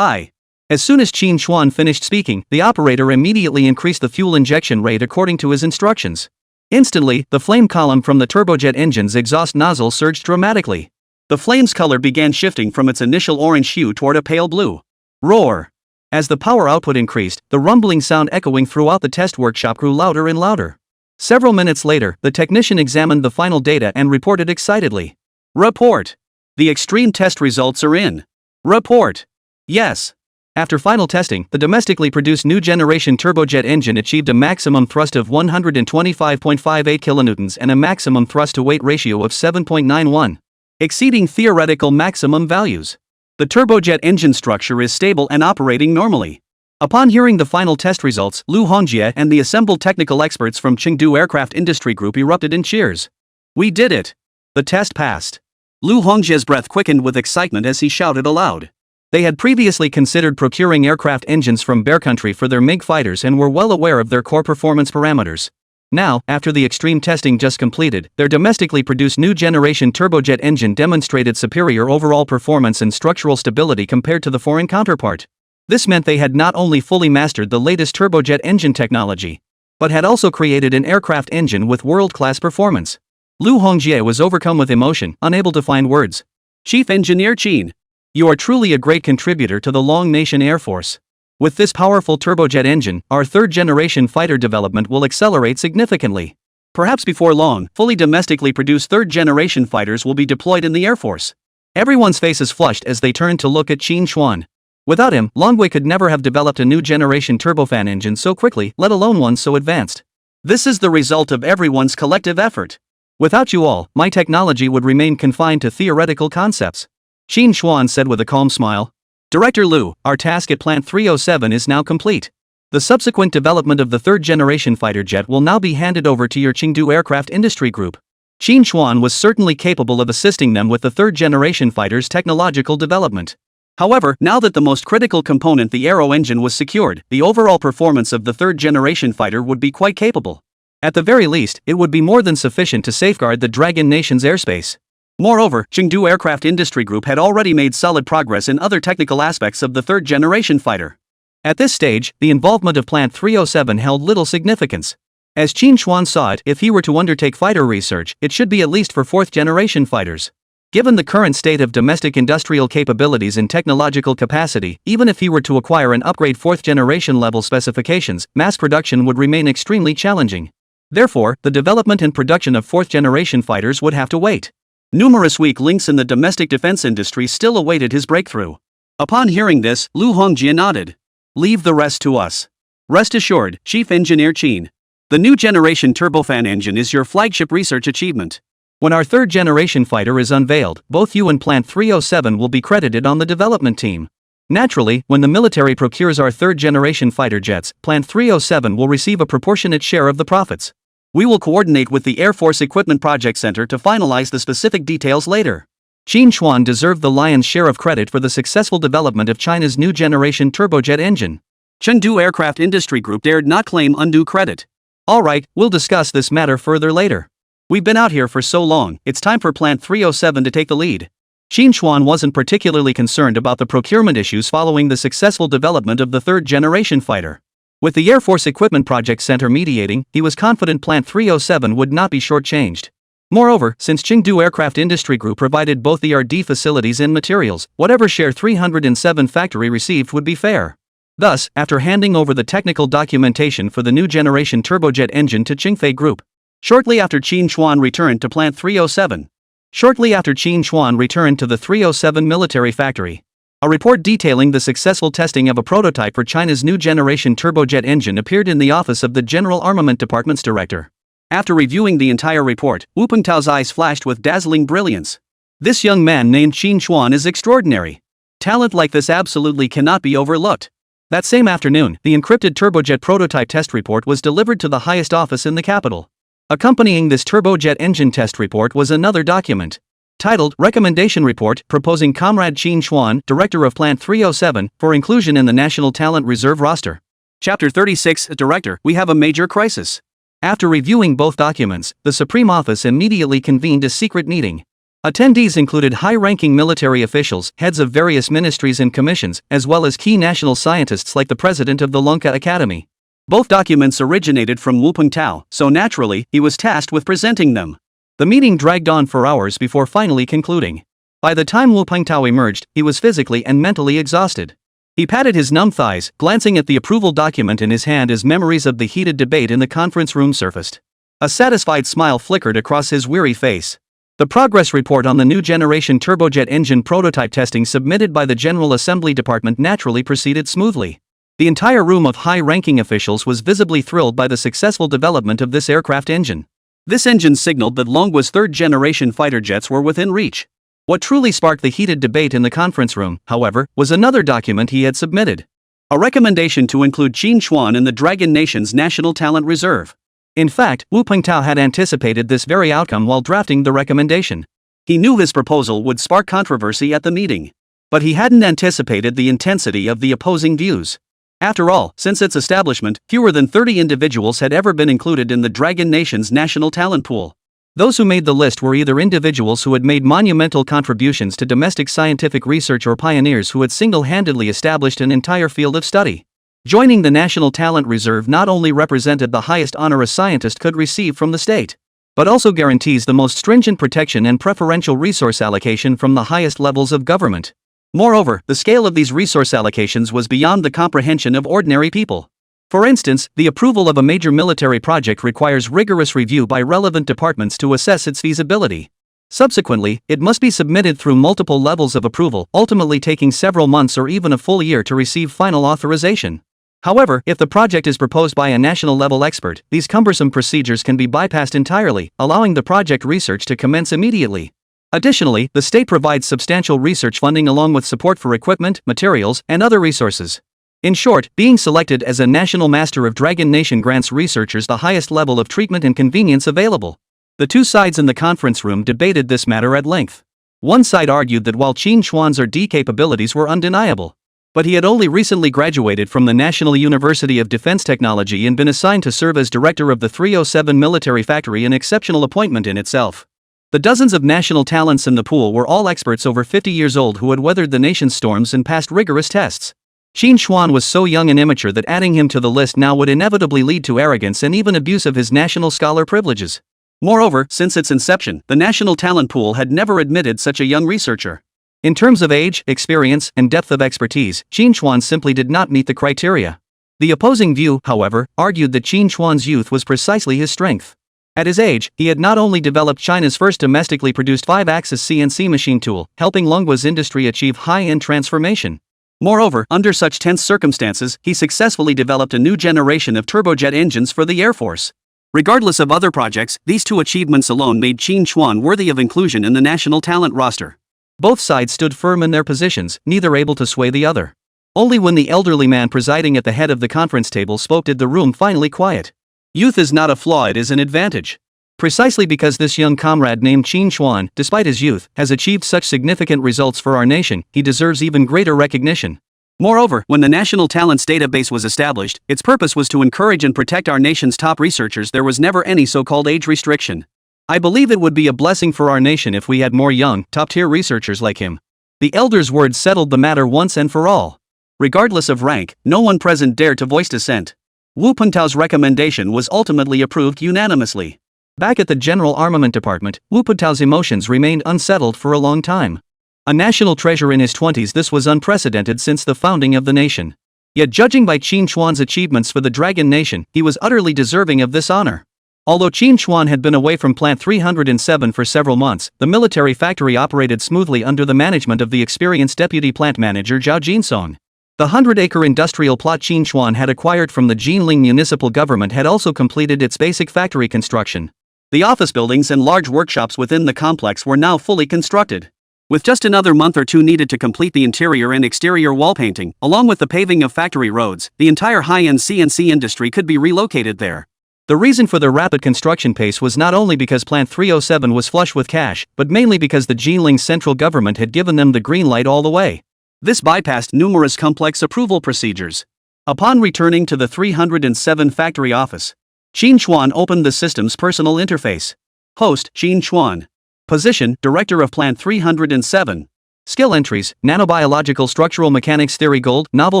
As soon as Qín Chuān finished speaking, the operator immediately increased the fuel injection rate according to his instructions. Instantly, the flame column from the turbojet engine's exhaust nozzle surged dramatically. The flame's color began shifting from its initial orange hue toward a pale blue. Roar! As the power output increased, the rumbling sound echoing throughout the test workshop grew louder and louder. Several minutes later, the technician examined the final data and reported excitedly. Report! The extreme test results are in. Report! Yes. After final testing, the domestically produced new generation turbojet engine achieved a maximum thrust of 125.58 kilonewtons and a maximum thrust-to-weight ratio of 7.91, exceeding theoretical maximum values. The turbojet engine structure is stable and operating normally. Upon hearing the final test results, Lu Hongjie and the assembled technical experts from Chengdu Aircraft Industry Group erupted in cheers. We did it! The test passed. Lu Hongjie's breath quickened with excitement as he shouted aloud. They had previously considered procuring aircraft engines from Bear Country for their MiG fighters and were well aware of their core performance parameters. Now, after the extreme testing just completed, their domestically produced new generation turbojet engine demonstrated superior overall performance and structural stability compared to the foreign counterpart. This meant they had not only fully mastered the latest turbojet engine technology, but had also created an aircraft engine with world-class performance. Lu Hongjie was overcome with emotion, unable to find words. Chief Engineer Qín, you are truly a great contributor to the Longguo Nation Air Force. With this powerful turbojet engine, our third-generation fighter development will accelerate significantly. Perhaps before long, fully domestically produced third-generation fighters will be deployed in the Air Force. Everyone's faces flushed as they turned to look at Qín Chuān. Without him, Longguo could never have developed a new generation turbofan engine so quickly, let alone one so advanced. This is the result of everyone's collective effort. Without you all, my technology would remain confined to theoretical concepts. Qín Chuān said with a calm smile. Director Lu, our task at Plant 307 is now complete. The subsequent development of the third-generation fighter jet will now be handed over to your Chengdu Aircraft Industry Group. Qín Chuān was certainly capable of assisting them with the third-generation fighter's technological development. However, now that the most critical component, the Aero engine, was secured, the overall performance of the third-generation fighter would be quite capable. At the very least, it would be more than sufficient to safeguard the Dragon Nation's airspace. Moreover, Chengdu Aircraft Industry Group had already made solid progress in other technical aspects of the third-generation fighter. At this stage, the involvement of Plant 307 held little significance. As Qín Chuān saw it, if he were to undertake fighter research, it should be at least for fourth-generation fighters. Given the current state of domestic industrial capabilities and technological capacity, even if he were to acquire and upgrade 4th-generation level specifications, mass production would remain extremely challenging. Therefore, the development and production of 4th-generation fighters would have to wait. Numerous weak links in the domestic defense industry still awaited his breakthrough. Upon hearing this, Lu Hongjie nodded. Leave the rest to us. Rest assured, Chief Engineer Qín. The new generation turbofan engine is your flagship research achievement. When our 3rd-generation fighter is unveiled, both you and Plant 307 will be credited on the development team. Naturally, when the military procures our 3rd-generation fighter jets, Plant 307 will receive a proportionate share of the profits. We will coordinate with the Air Force Equipment Project Center to finalize the specific details later. Qín Chuān deserved the lion's share of credit for the successful development of China's new generation turbojet engine. Chengdu Aircraft Industry Group dared not claim undue credit. Alright, we'll discuss this matter further later. We've been out here for so long, it's time for Plant 307 to take the lead. Qín Chuān wasn't particularly concerned about the procurement issues following the successful development of the 3rd-generation fighter. With the Air Force Equipment Project Center mediating, he was confident Plant 307 would not be shortchanged. Moreover, since Chengdu Aircraft Industry Group provided both the R&D facilities and materials, whatever share 307 factory received would be fair. Thus, after handing over the technical documentation for the new generation turbojet engine to Qingfei Group, shortly after Qín Chuān returned to Plant 307. Shortly after Qín Chuān returned to the 307 military factory, a report detailing the successful testing of a prototype for China's new generation turbojet engine appeared in the office of the General Armament Department's director. After reviewing the entire report, Wu Pengtao's eyes flashed with dazzling brilliance. This young man named Qín Chuān is extraordinary. Talent like this absolutely cannot be overlooked. That same afternoon, the encrypted turbojet prototype test report was delivered to the highest office in the capital. Accompanying this turbojet engine test report was another document, titled Recommendation Report, proposing Comrade Qín Chuān, Director of Plant 307, for inclusion in the National Talent Reserve roster. Chapter 36, Director, we have a major crisis. After reviewing both documents, the Supreme Office immediately convened a secret meeting. Attendees included high-ranking military officials, heads of various ministries and commissions, as well as key national scientists like the president of the Longguo Academy. Both documents originated from Wu Pengtao, so naturally, he was tasked with presenting them. The meeting dragged on for hours before finally concluding. By the time Wu Pengtao emerged, he was physically and mentally exhausted. He patted his numb thighs, glancing at the approval document in his hand as memories of the heated debate in the conference room surfaced. A satisfied smile flickered across his weary face. The progress report on the new generation turbojet engine prototype testing submitted by the General Assembly Department naturally proceeded smoothly. The entire room of high-ranking officials was visibly thrilled by the successful development of this aircraft engine. This engine signaled that Longguo's 3rd-generation fighter jets were within reach. What truly sparked the heated debate in the conference room, however, was another document he had submitted. A recommendation to include Qín Chuān in the Dragon Nation's National Talent Reserve. In fact, Wu Pengtao had anticipated this very outcome while drafting the recommendation. He knew his proposal would spark controversy at the meeting. But he hadn't anticipated the intensity of the opposing views. After all, since its establishment, fewer than 30 individuals had ever been included in the Dragon Nation's national talent pool. Those who made the list were either individuals who had made monumental contributions to domestic scientific research or pioneers who had single-handedly established an entire field of study. Joining the National Talent Reserve not only represented the highest honor a scientist could receive from the state, but also guarantees the most stringent protection and preferential resource allocation from the highest levels of government. Moreover, the scale of these resource allocations was beyond the comprehension of ordinary people. For instance, the approval of a major military project requires rigorous review by relevant departments to assess its feasibility. Subsequently, it must be submitted through multiple levels of approval, ultimately taking several months or even a full year to receive final authorization. However, if the project is proposed by a national-level expert, these cumbersome procedures can be bypassed entirely, allowing the project research to commence immediately. Additionally, the state provides substantial research funding along with support for equipment, materials, and other resources. In short, being selected as a National Master of Dragon Nation grants researchers the highest level of treatment and convenience available. The two sides in the conference room debated this matter at length. One side argued that while Qín Chuān's R&D capabilities were undeniable, but he had only recently graduated from the National University of Defense Technology and been assigned to serve as director of the 307 military factory, an exceptional appointment in itself. The dozens of national talents in the pool were all experts over 50 years old who had weathered the nation's storms and passed rigorous tests. Qín Chuān was so young and immature that adding him to the list now would inevitably lead to arrogance and even abuse of his national scholar privileges. Moreover, since its inception, the national talent pool had never admitted such a young researcher. In terms of age, experience, and depth of expertise, Qín Chuān simply did not meet the criteria. The opposing view, however, argued that Qín Chuān's youth was precisely his strength. At his age, he had not only developed China's first domestically produced 5-axis CNC machine tool, helping Longguo's industry achieve high-end transformation. Moreover, under such tense circumstances, he successfully developed a new generation of turbojet engines for the Air Force. Regardless of other projects, these two achievements alone made Qín Chuān worthy of inclusion in the national talent roster. Both sides stood firm in their positions, neither able to sway the other. Only when the elderly man presiding at the head of the conference table spoke did the room finally quiet. Youth is not a flaw, it is an advantage. Precisely because this young comrade named Qín Chuān, despite his youth, has achieved such significant results for our nation, he deserves even greater recognition. Moreover, when the National Talents Database was established, its purpose was to encourage and protect our nation's top researchers. There was never any so-called age restriction. I believe it would be a blessing for our nation if we had more young, top-tier researchers like him. The elder's words settled the matter once and for all. Regardless of rank, no one present dared to voice dissent. Wu Puntao's recommendation was ultimately approved unanimously. Back at the General Armament Department, Wu Puntao's emotions remained unsettled for a long time. A national treasure in his 20s, this was unprecedented since the founding of the nation. Yet judging by Qín Chuān's achievements for the Dragon Nation, he was utterly deserving of this honor. Although Qín Chuān had been away from Plant 307 for several months, the military factory operated smoothly under the management of the experienced deputy plant manager Zhao Jinsong. The 100-acre industrial plot Qín Chuān had acquired from the Jinling municipal government had also completed its basic factory construction. The office buildings and large workshops within the complex were now fully constructed. With just another month or two needed to complete the interior and exterior wall painting, along with the paving of factory roads, the entire high-end CNC industry could be relocated there. The reason for the rapid construction pace was not only because Plant 307 was flush with cash, but mainly because the Jinling central government had given them the green light all the way. This bypassed numerous complex approval procedures. Upon returning to the 307 factory office, Qín Chuān opened the system's personal interface. Host, Qín Chuān. Position, Director of Plant 307. Skill entries, Nanobiological Structural Mechanics Theory Gold, Novel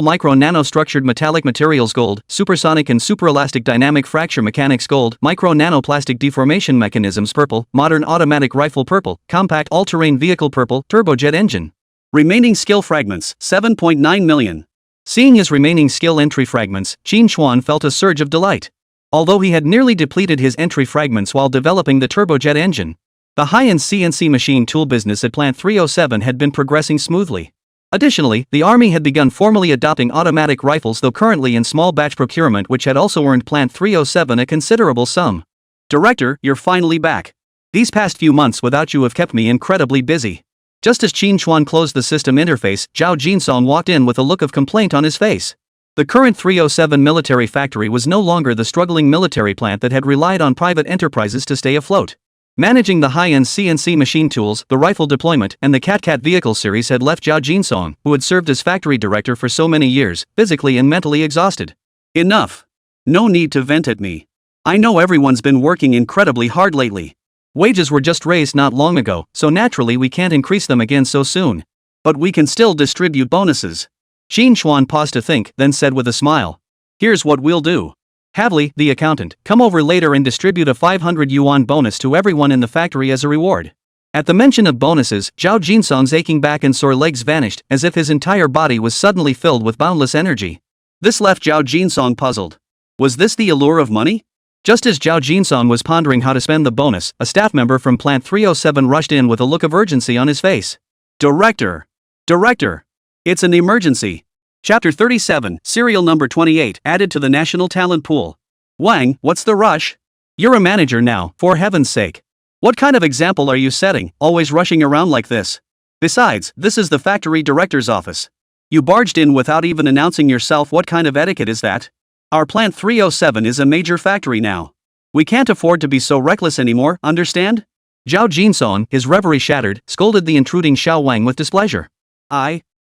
Micro-Nanostructured Metallic Materials Gold, Supersonic and Superelastic Dynamic Fracture Mechanics Gold, Micro-Nanoplastic Deformation Mechanisms Purple, Modern Automatic Rifle Purple, Compact All-Terrain Vehicle Purple, Turbojet Engine. Remaining skill fragments, 7.9 million. Seeing his remaining skill entry fragments, Qín Chuān felt a surge of delight. Although he had nearly depleted his entry fragments while developing the turbojet engine, the high-end CNC machine tool business at Plant 307 had been progressing smoothly. Additionally, the Army had begun formally adopting automatic rifles, though currently in small batch procurement, which had also earned Plant 307 a considerable sum. Director, you're finally back. These past few months without you have kept me incredibly busy. Just as Qín Chuān closed the system interface, Zhao Jinsong walked in with a look of complaint on his face. The current 307 military factory was no longer the struggling military plant that had relied on private enterprises to stay afloat. Managing the high-end CNC machine tools, the rifle deployment, and the Cat vehicle series had left Zhao Jinsong, who had served as factory director for so many years, physically and mentally exhausted. Enough. No need to vent at me. I know everyone's been working incredibly hard lately. Wages were just raised not long ago, so naturally we can't increase them again so soon. But we can still distribute bonuses. Qín Chuān paused to think, then said with a smile. Here's what we'll do. Havli, the accountant, come over later and distribute a 500 yuan bonus to everyone in the factory as a reward. At the mention of bonuses, Zhao Jinsong's aching back and sore legs vanished, as if his entire body was suddenly filled with boundless energy. This left Zhao Jinsong puzzled. Was this the allure of money? Just as Zhao Jinsong was pondering how to spend the bonus, a staff member from Plant 307 rushed in with a look of urgency on his face. Director! Director! It's an emergency. Chapter 37, Serial Number 28, added to the National Talent Pool. Wang, what's the rush? You're a manager now, for heaven's sake. What kind of example are you setting, always rushing around like this? Besides, this is the factory director's office. You barged in without even announcing yourself. What kind of etiquette is that? Our Plant 307 is a major factory now. We can't afford to be so reckless anymore, understand? Zhao Jinsong, his reverie shattered, scolded the intruding Xiao Wang with displeasure.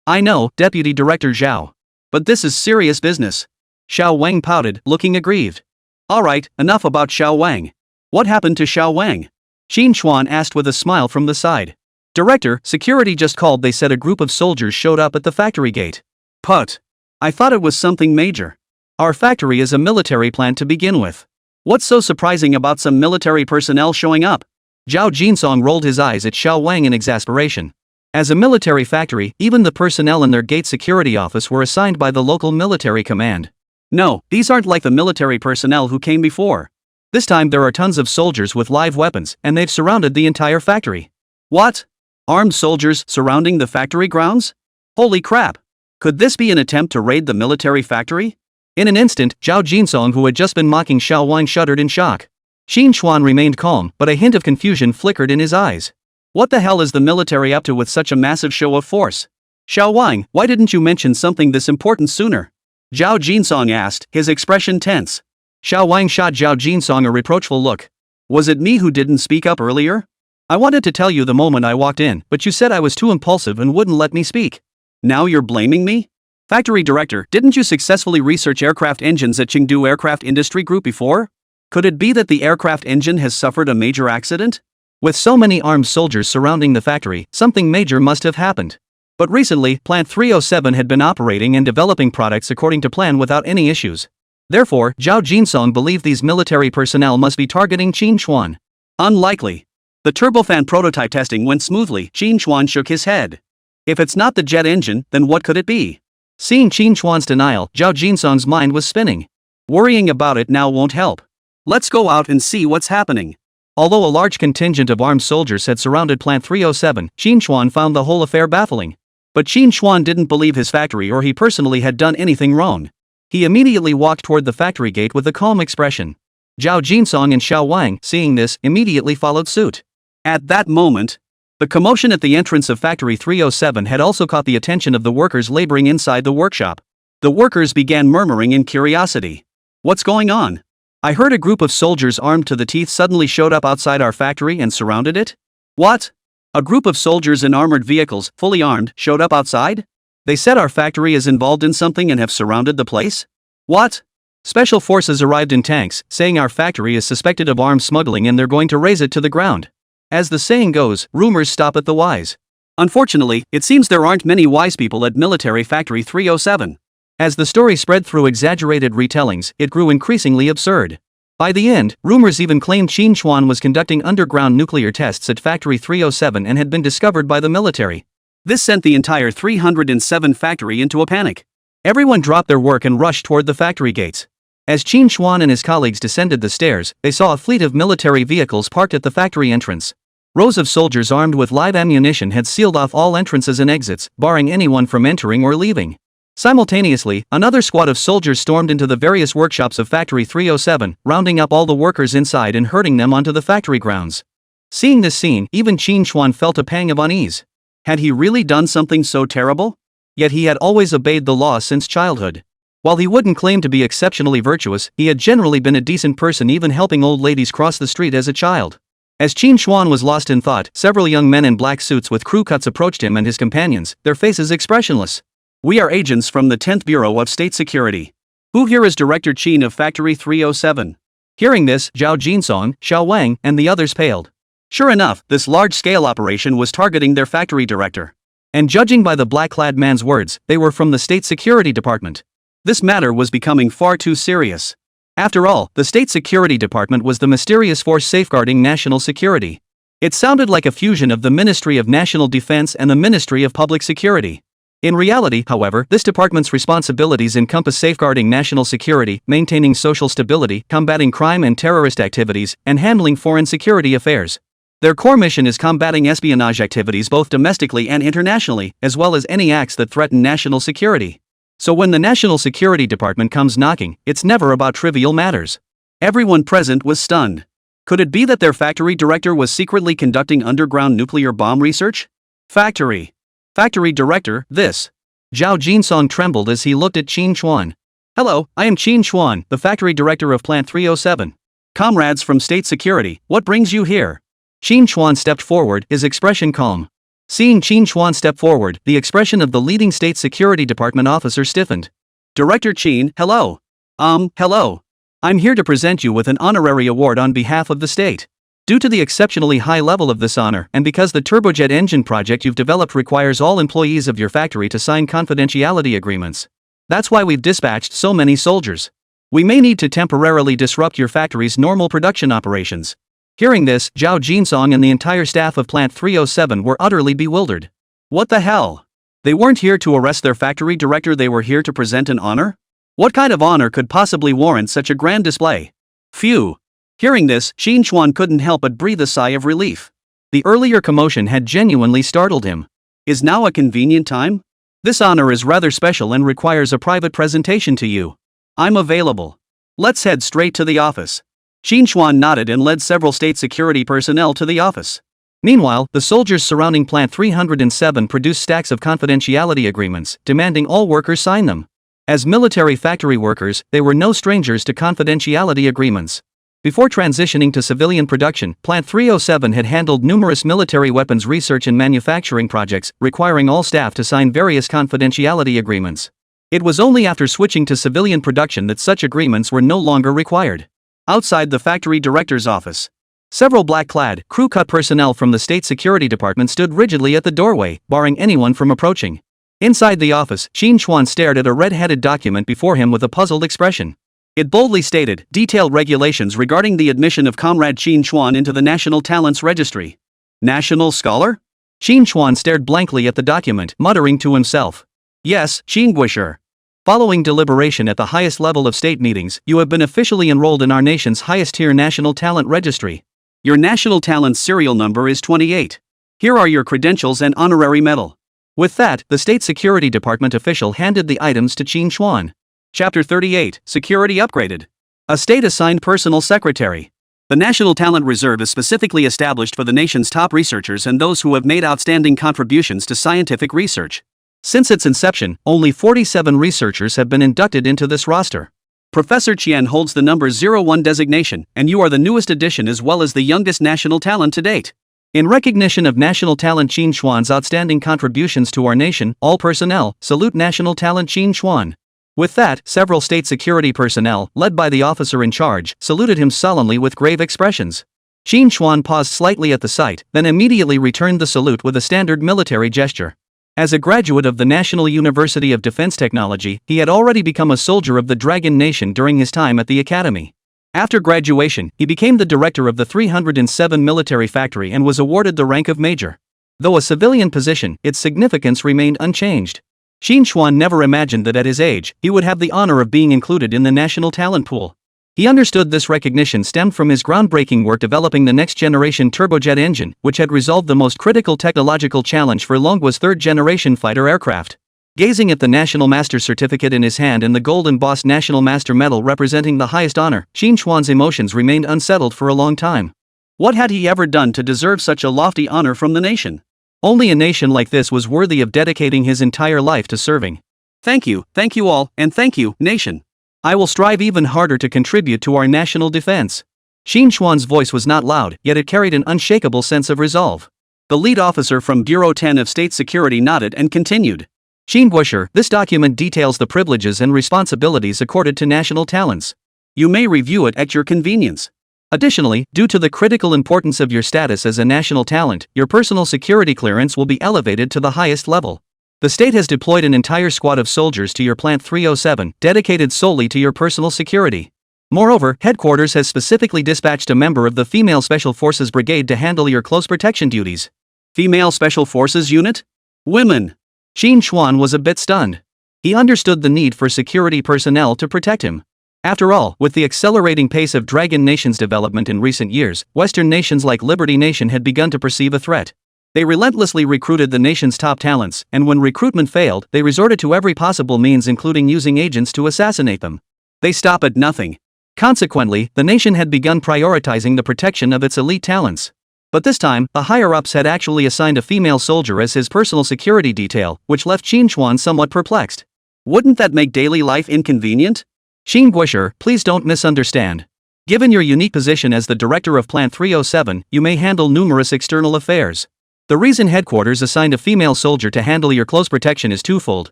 I know, Deputy Director Zhao. But this is serious business. Xiao Wang pouted, looking aggrieved. Alright, enough about Xiao Wang. What happened to Xiao Wang? Qín Chuān asked with a smile from the side. Director, security just called. They said a group of soldiers showed up at the factory gate. Put. I thought it was something major. Our factory is a military plant to begin with. What's so surprising about some military personnel showing up? Zhao Jinsong rolled his eyes at Xiao Wang in exasperation. As a military factory, even the personnel in their gate security office were assigned by the local military command. No, these aren't like the military personnel who came before. This time there are tons of soldiers with live weapons, and they've surrounded the entire factory. What? Armed soldiers surrounding the factory grounds? Holy crap! Could this be an attempt to raid the military factory? In an instant, Zhao Jinsong, who had just been mocking Xiao Wang, shuddered in shock. Qín Chuān remained calm, but a hint of confusion flickered in his eyes. What the hell is the military up to with such a massive show of force? Xiao Wang, why didn't you mention something this important sooner? Zhao Jinsong asked, his expression tense. Xiao Wang shot Zhao Jinsong a reproachful look. Was it me who didn't speak up earlier? I wanted to tell you the moment I walked in, but you said I was too impulsive and wouldn't let me speak. Now you're blaming me? Factory director, didn't you successfully research aircraft engines at Chengdu Aircraft Industry Group before? Could it be that the aircraft engine has suffered a major accident? With so many armed soldiers surrounding the factory, something major must have happened. But recently, Plant 307 had been operating and developing products according to plan without any issues. Therefore, Zhao Jinsong believed these military personnel must be targeting Qín Chuān. Unlikely. The turbofan prototype testing went smoothly. Qín Chuān shook his head. If it's not the jet engine, then what could it be? Seeing Qín Chuān's denial, Zhao Jinsong's mind was spinning. Worrying about it now won't help. Let's go out and see what's happening. Although a large contingent of armed soldiers had surrounded Plant 307, Qín Chuān found the whole affair baffling. But Qín Chuān didn't believe his factory or he personally had done anything wrong. He immediately walked toward the factory gate with a calm expression. Zhao Jinsong and Xiao Wang, seeing this, immediately followed suit. At that moment, the commotion at the entrance of Factory 307 had also caught the attention of the workers laboring inside the workshop. The workers began murmuring in curiosity. What's going on? I heard a group of soldiers armed to the teeth suddenly showed up outside our factory and surrounded it. What? A group of soldiers in armored vehicles, fully armed, showed up outside? They said our factory is involved in something and have surrounded the place? What? Special forces arrived in tanks, saying our factory is suspected of arms smuggling and they're going to raze it to the ground. As the saying goes, rumors stop at the wise. Unfortunately, it seems there aren't many wise people at Military Factory 307. As the story spread through exaggerated retellings, it grew increasingly absurd. By the end, rumors even claimed Qín Chuān was conducting underground nuclear tests at Factory 307 and had been discovered by the military. This sent the entire 307 factory into a panic. Everyone dropped their work and rushed toward the factory gates. As Qín Chuān and his colleagues descended the stairs, they saw a fleet of military vehicles parked at the factory entrance. Rows of soldiers armed with live ammunition had sealed off all entrances and exits, barring anyone from entering or leaving. Simultaneously, another squad of soldiers stormed into the various workshops of Factory 307, rounding up all the workers inside and herding them onto the factory grounds. Seeing this scene, even Qín Chuān felt a pang of unease. Had he really done something so terrible? Yet he had always obeyed the law since childhood. While he wouldn't claim to be exceptionally virtuous, he had generally been a decent person, even helping old ladies cross the street as a child. As Qín Chuān was lost in thought, several young men in black suits with crew cuts approached him and his companions, their faces expressionless. We are agents from the 10th Bureau of State Security. Who here is Director Qín of Factory 307? Hearing this, Zhao Jinsong, Xiao Wang, and the others paled. Sure enough, this large-scale operation was targeting their factory director. And judging by the black-clad man's words, they were from the State Security Department. This matter was becoming far too serious. After all, the State Security Department was the mysterious force safeguarding national security. It sounded like a fusion of the Ministry of National Defense and the Ministry of Public Security. In reality, however, this department's responsibilities encompass safeguarding national security, maintaining social stability, combating crime and terrorist activities, and handling foreign security affairs. Their core mission is combating espionage activities both domestically and internationally, as well as any acts that threaten national security. So when the National Security Department comes knocking, it's never about trivial matters. Everyone present was stunned. Could it be that their factory director was secretly conducting underground nuclear bomb research? Factory director, this. Zhao Jinsong trembled as he looked at Qín Chuān. Hello, I am Qín Chuān, the factory director of Plant 307. Comrades from State Security, what brings you here? Qín Chuān stepped forward, his expression calm. Seeing Qín Chuān step forward, the expression of the leading State Security Department officer stiffened. Director Qín, hello. Hello. I'm here to present you with an honorary award on behalf of the state. Due to the exceptionally high level of this honor, and because the turbojet engine project you've developed requires all employees of your factory to sign confidentiality agreements. That's why we've dispatched so many soldiers. We may need to temporarily disrupt your factory's normal production operations. Hearing this, Zhao Jinsong and the entire staff of Plant 307 were utterly bewildered. What the hell? They weren't here to arrest their factory director, they were here to present an honor? What kind of honor could possibly warrant such a grand display? Phew. Hearing this, Qín Chuān couldn't help but breathe a sigh of relief. The earlier commotion had genuinely startled him. Is now a convenient time? This honor is rather special and requires a private presentation to you. I'm available. Let's head straight to the office. Qín Chuān nodded and led several state security personnel to the office. Meanwhile, the soldiers surrounding Plant 307 produced stacks of confidentiality agreements, demanding all workers sign them. As military factory workers, they were no strangers to confidentiality agreements. Before transitioning to civilian production, Plant 307 had handled numerous military weapons research and manufacturing projects, requiring all staff to sign various confidentiality agreements. It was only after switching to civilian production that such agreements were no longer required. Outside the factory director's office, several black-clad, crew-cut personnel from the State Security Department stood rigidly at the doorway, barring anyone from approaching. Inside the office, Qín Chuān stared at a red-headed document before him with a puzzled expression. It boldly stated, "Detailed regulations regarding the admission of Comrade Qín Chuān into the National Talents Registry." National Scholar? Qín Chuān stared blankly at the document, muttering to himself. Yes, Qingguisher. Following deliberation at the highest level of state meetings, you have been officially enrolled in our nation's highest-tier National Talent Registry. Your National Talent serial number is 28. Here are your credentials and honorary medal. With that, the State Security Department official handed the items to Qín Chuān. Chapter 38, Security Upgraded. A state-assigned personal secretary. The National Talent Reserve is specifically established for the nation's top researchers and those who have made outstanding contributions to scientific research. Since its inception, only 47 researchers have been inducted into this roster. Professor Qian holds the number 01 designation, and you are the newest addition as well as the youngest national talent to date. In recognition of national talent Qín Chuān's outstanding contributions to our nation, all personnel, salute national talent Qín Chuān. With that, several state security personnel, led by the officer in charge, saluted him solemnly with grave expressions. Qín Chuān paused slightly at the sight, then immediately returned the salute with a standard military gesture. As a graduate of the National University of Defense Technology, he had already become a soldier of the Dragon Nation during his time at the academy. After graduation, he became the director of the 307 military factory and was awarded the rank of major. Though a civilian position, its significance remained unchanged. Qín Chuān never imagined that at his age, he would have the honor of being included in the national talent pool. He understood this recognition stemmed from his groundbreaking work developing the next-generation turbojet engine, which had resolved the most critical technological challenge for Longguo's third-generation fighter aircraft. Gazing at the National Master Certificate in his hand and the gold-embossed National Master Medal representing the highest honor, Qín Chuān's emotions remained unsettled for a long time. What had he ever done to deserve such a lofty honor from the nation? Only a nation like this was worthy of dedicating his entire life to serving. Thank you all, and thank you, nation. I will strive even harder to contribute to our national defense. Qín Chuān's voice was not loud, yet it carried an unshakable sense of resolve. The lead officer from Bureau 10 of State Security nodded and continued. Qingguisher, this document details the privileges and responsibilities accorded to national talents. You may review it at your convenience. Additionally, due to the critical importance of your status as a national talent, your personal security clearance will be elevated to the highest level. The state has deployed an entire squad of soldiers to your Plant 307, dedicated solely to your personal security. Moreover, headquarters has specifically dispatched a member of the Female Special Forces Brigade to handle your close protection duties. Female Special Forces Unit? Women! Qín Chuān was a bit stunned. He understood the need for security personnel to protect him. After all, with the accelerating pace of Dragon Nation's development in recent years, Western nations like Liberty Nation had begun to perceive a threat. They relentlessly recruited the nation's top talents, and when recruitment failed, they resorted to every possible means including using agents to assassinate them. They stop at nothing. Consequently, the nation had begun prioritizing the protection of its elite talents. But this time, the higher-ups had actually assigned a female soldier as his personal security detail, which left Qín Chuān somewhat perplexed. Wouldn't that make daily life inconvenient? Qingguisher, please don't misunderstand. Given your unique position as the director of Plant 307, you may handle numerous external affairs. The reason headquarters assigned a female soldier to handle your close protection is twofold.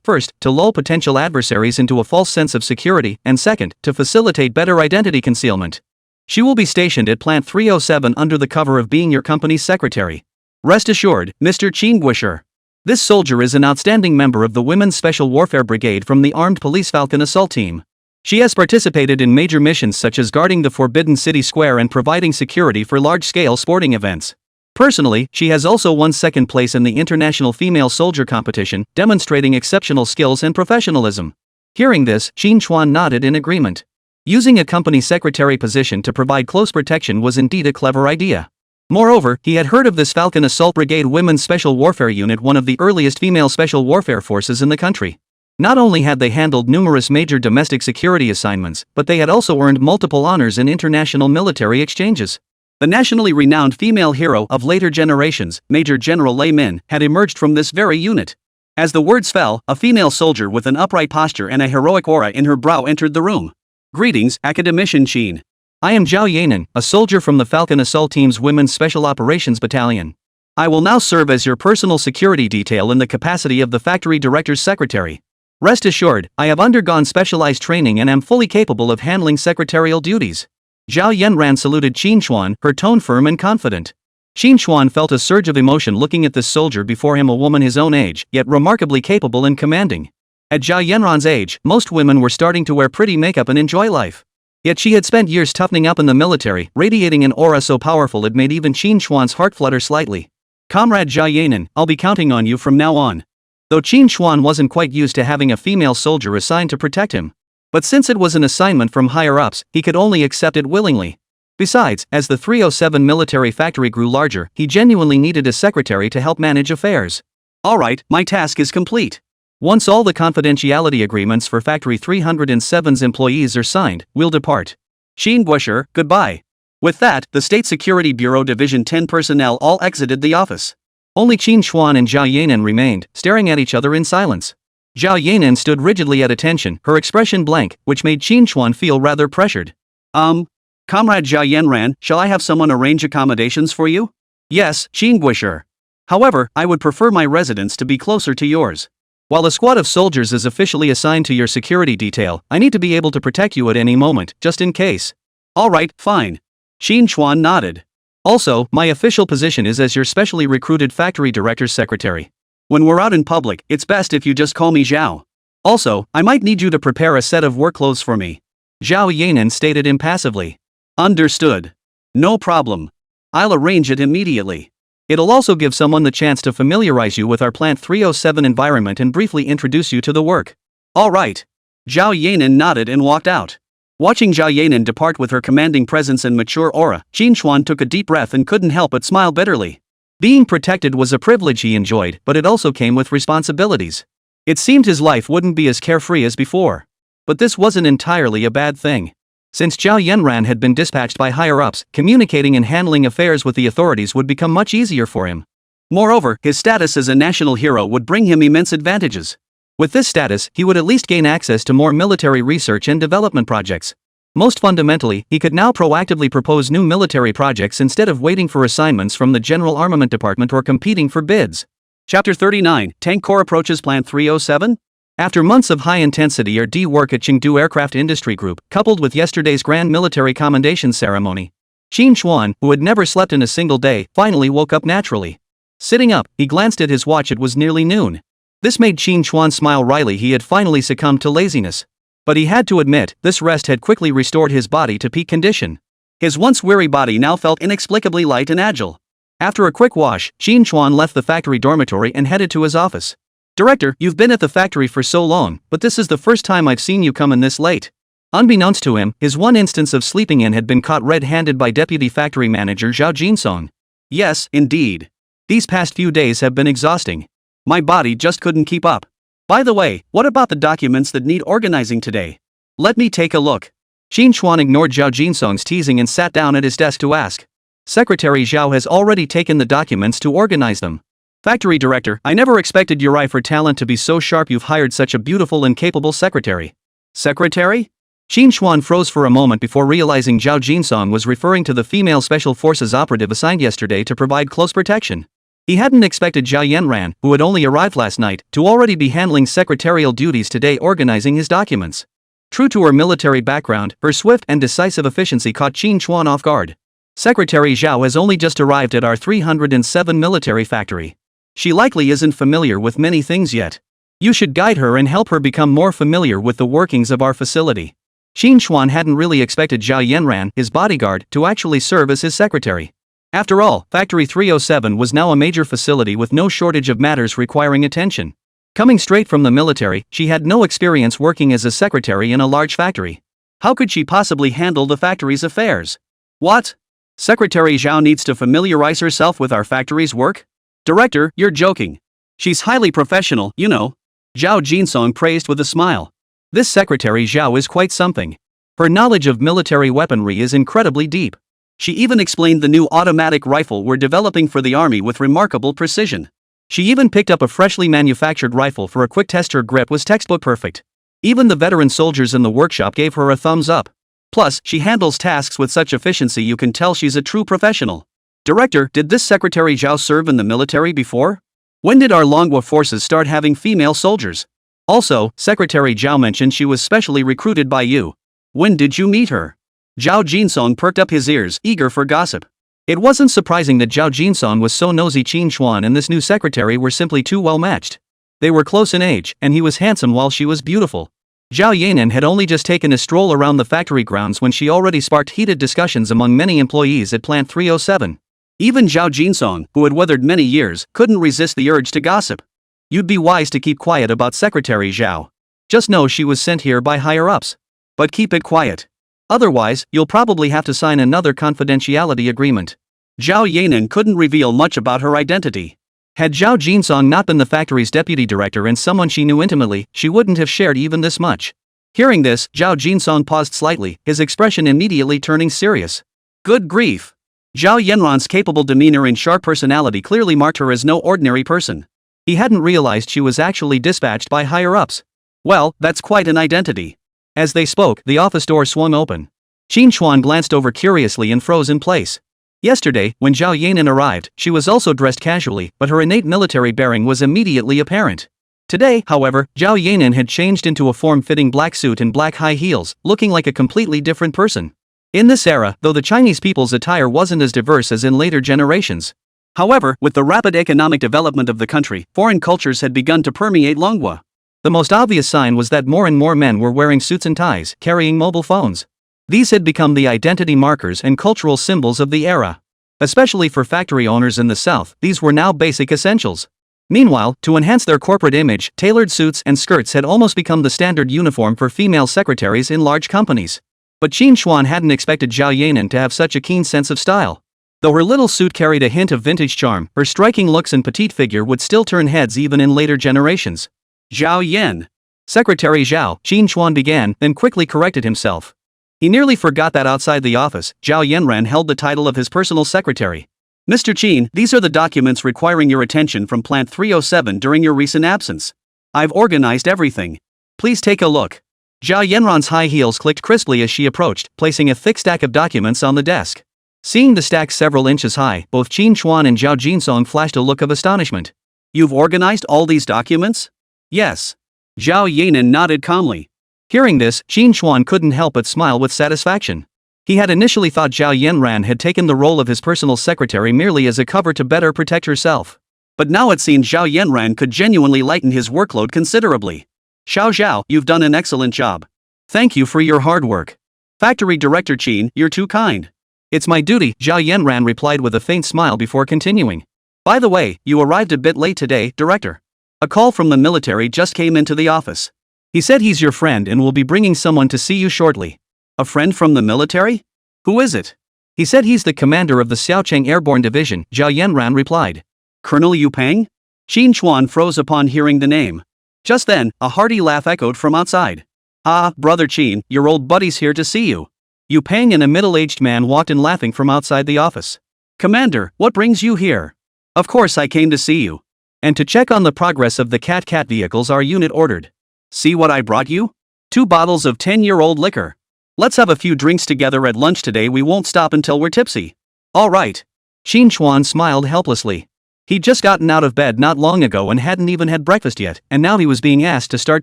First, to lull potential adversaries into a false sense of security, and second, to facilitate better identity concealment. She will be stationed at Plant 307 under the cover of being your company's secretary. Rest assured, Mr. Qingguisher. This soldier is an outstanding member of the Women's Special Warfare Brigade from the Armed Police Falcon Assault Team. She has participated in major missions such as guarding the Forbidden City Square and providing security for large-scale sporting events. Personally, she has also won second place in the International Female Soldier Competition, demonstrating exceptional skills and professionalism. Hearing this, Qín Chuān nodded in agreement. Using a company secretary position to provide close protection was indeed a clever idea. Moreover, he had heard of this Falcon Assault Brigade Women's Special Warfare Unit, one of the earliest female special warfare forces in the country. Not only had they handled numerous major domestic security assignments, but they had also earned multiple honors in international military exchanges. The nationally renowned female hero of later generations, Major General Lei Min, had emerged from this very unit. As the words fell, a female soldier with an upright posture and a heroic aura in her brow entered the room. Greetings, Academician Qín. I am Zhao Yanan, a soldier from the Falcon Assault Team's Women's Special Operations Battalion. I will now serve as your personal security detail in the capacity of the factory director's secretary. Rest assured, I have undergone specialized training and am fully capable of handling secretarial duties. Zhao Yanran saluted Qín Chuān, her tone firm and confident. Qín Chuān felt a surge of emotion looking at this soldier before him, a woman his own age, yet remarkably capable and commanding. At Zhao Yanran's age, most women were starting to wear pretty makeup and enjoy life. Yet she had spent years toughening up in the military, radiating an aura so powerful it made even Qín Chuān's heart flutter slightly. Comrade Zhao Yanan, I'll be counting on you from now on. Though Qín Chuān wasn't quite used to having a female soldier assigned to protect him. But since it was an assignment from higher-ups, he could only accept it willingly. Besides, as the 307 military factory grew larger, he genuinely needed a secretary to help manage affairs. Alright, my task is complete. Once all the confidentiality agreements for Factory 307's employees are signed, we'll depart. Qín Guosher, goodbye. With that, the State Security Bureau Division 10 personnel all exited the office. Only Qín Chuān and Zhao Yanan remained, staring at each other in silence. Zhao Yanan stood rigidly at attention, her expression blank, which made Qín Chuān feel rather pressured. Comrade Zhao Yanran, shall I have someone arrange accommodations for you? Yes, Qín Guosher. However, I would prefer my residence to be closer to yours. While a squad of soldiers is officially assigned to your security detail, I need to be able to protect you at any moment, just in case. Alright, fine. Qín Chuān nodded. Also, my official position is as your specially recruited factory director's secretary. When we're out in public, it's best if you just call me Zhao. Also, I might need you to prepare a set of work clothes for me. Zhao Yanan stated impassively. Understood. No problem. I'll arrange it immediately. It'll also give someone the chance to familiarize you with our Plant 307 environment and briefly introduce you to the work. Alright. Zhao Yanan nodded and walked out. Watching Zhao Yanan depart with her commanding presence and mature aura, Qín Chuān took a deep breath and couldn't help but smile bitterly. Being protected was a privilege he enjoyed, but it also came with responsibilities. It seemed his life wouldn't be as carefree as before. But this wasn't entirely a bad thing. Since Zhao Yanran had been dispatched by higher-ups, communicating and handling affairs with the authorities would become much easier for him. Moreover, his status as a national hero would bring him immense advantages. With this status, he would at least gain access to more military research and development projects. Most fundamentally, he could now proactively propose new military projects instead of waiting for assignments from the General Armament Department or competing for bids. Chapter 39, Tank Corps approaches Plant 307? After months of high-intensity R&D work at Chengdu Aircraft Industry Group, coupled with yesterday's Grand Military Commendation ceremony, Qín Chuān, who had never slept in a single day, finally woke up naturally. Sitting up, he glanced at his watch. It was nearly noon. This made Qín Chuān smile wryly. He had finally succumbed to laziness. But he had to admit, this rest had quickly restored his body to peak condition. His once weary body now felt inexplicably light and agile. After a quick wash, Qín Chuān left the factory dormitory and headed to his office. Director, you've been at the factory for so long, but this is the first time I've seen you come in this late. Unbeknownst to him, his one instance of sleeping in had been caught red-handed by Deputy Factory Manager Zhao Jinsong. Yes, indeed. These past few days have been exhausting. My body just couldn't keep up. By the way, what about the documents that need organizing today? Let me take a look. Qín Chuān ignored Zhao Jinsong's teasing and sat down at his desk to ask. Secretary Zhao has already taken the documents to organize them. Factory Director, I never expected your eye for talent to be so sharp. You've hired such a beautiful and capable secretary. Secretary? Qín Chuān froze for a moment before realizing Zhao Jinsong was referring to the female Special Forces operative assigned yesterday to provide close protection. He hadn't expected Zhao Yanran, who had only arrived last night, to already be handling secretarial duties today, organizing his documents. True to her military background, her swift and decisive efficiency caught Qín Chuān off guard. Secretary Zhao has only just arrived at our 307 military factory. She likely isn't familiar with many things yet. You should guide her and help her become more familiar with the workings of our facility. Qín Chuān hadn't really expected Zhao Yanran, his bodyguard, to actually serve as his secretary. After all, Factory 307 was now a major facility with no shortage of matters requiring attention. Coming straight from the military, she had no experience working as a secretary in a large factory. How could she possibly handle the factory's affairs? What? Secretary Zhao needs to familiarize herself with our factory's work? Director, you're joking. She's highly professional, you know. Zhao Jinsong praised with a smile. This Secretary Zhao is quite something. Her knowledge of military weaponry is incredibly deep. She even explained the new automatic rifle we're developing for the army with remarkable precision. She even picked up a freshly manufactured rifle for a quick test. Her grip was textbook perfect. Even the veteran soldiers in the workshop gave her a thumbs up. Plus, she handles tasks with such efficiency you can tell she's a true professional. Director, did this Secretary Zhao serve in the military before? When did our Longguo forces start having female soldiers? Also, Secretary Zhao mentioned she was specially recruited by you. When did you meet her? Zhao Jinsong perked up his ears, eager for gossip. It wasn't surprising that Zhao Jinsong was so nosy. Qín Chuān and this new secretary were simply too well matched. They were close in age, and he was handsome while she was beautiful. Zhao Yanan had only just taken a stroll around the factory grounds when she already sparked heated discussions among many employees at Plant 307. Even Zhao Jinsong, who had weathered many years, couldn't resist the urge to gossip. You'd be wise to keep quiet about Secretary Zhao. Just know she was sent here by higher-ups. But keep it quiet. Otherwise, you'll probably have to sign another confidentiality agreement. Zhao Yanan couldn't reveal much about her identity. Had Zhao Jinsong not been the factory's deputy director and someone she knew intimately, she wouldn't have shared even this much. Hearing this, Zhao Jinsong paused slightly, his expression immediately turning serious. Good grief! Zhao Yanran's capable demeanor and sharp personality clearly marked her as no ordinary person. He hadn't realized she was actually dispatched by higher-ups. Well, that's quite an identity. As they spoke, the office door swung open. Qín Chuān glanced over curiously and froze in place. Yesterday, when Zhao Yanan arrived, she was also dressed casually, but her innate military bearing was immediately apparent. Today, however, Zhao Yanan had changed into a form-fitting black suit and black high heels, looking like a completely different person. In this era, though the Chinese people's attire wasn't as diverse as in later generations. However, with the rapid economic development of the country, foreign cultures had begun to permeate Longguo. The most obvious sign was that more and more men were wearing suits and ties, carrying mobile phones. These had become the identity markers and cultural symbols of the era. Especially for factory owners in the South, these were now basic essentials. Meanwhile, to enhance their corporate image, tailored suits and skirts had almost become the standard uniform for female secretaries in large companies. But Qín Chuān hadn't expected Zhao Yanan to have such a keen sense of style. Though her little suit carried a hint of vintage charm, her striking looks and petite figure would still turn heads even in later generations. Zhao Yan. Secretary Zhao, Qín Chuān began, then quickly corrected himself. He nearly forgot that outside the office, Zhao Yanran held the title of his personal secretary. Mr. Qín, these are the documents requiring your attention from Plant 307 during your recent absence. I've organized everything. Please take a look. Zhao Yanran's high heels clicked crisply as she approached, placing a thick stack of documents on the desk. Seeing the stack several inches high, both Qín Chuān and Zhao Jinsong flashed a look of astonishment. You've organized all these documents? Yes. Zhao Yanan nodded calmly. Hearing this, Qín Chuān couldn't help but smile with satisfaction. He had initially thought Zhao Yanran had taken the role of his personal secretary merely as a cover to better protect herself. But now it seemed Zhao Yanran could genuinely lighten his workload considerably. Zhao, you've done an excellent job. Thank you for your hard work. Factory Director Qín, you're too kind. It's my duty, Zhao Yanran replied with a faint smile before continuing. By the way, you arrived a bit late today, Director. A call from the military just came into the office. He said he's your friend and will be bringing someone to see you shortly. A friend from the military? Who is it? He said he's the commander of the Xiaocheng Airborne Division, Zhao Yanran replied. Colonel Yu Peng? Qín Chuān froze upon hearing the name. Just then, a hearty laugh echoed from outside. Ah, Brother Qín, your old buddy's here to see you. Yu Peng and a middle-aged man walked in laughing from outside the office. Commander, what brings you here? Of course I came to see you. And to check on the progress of the Cat vehicles our unit ordered. See what I brought you? 2 bottles of 10-year-old liquor. Let's have a few drinks together at lunch today. We won't stop until we're tipsy. All right. Qín Chuān smiled helplessly. He'd just gotten out of bed not long ago and hadn't even had breakfast yet, and now he was being asked to start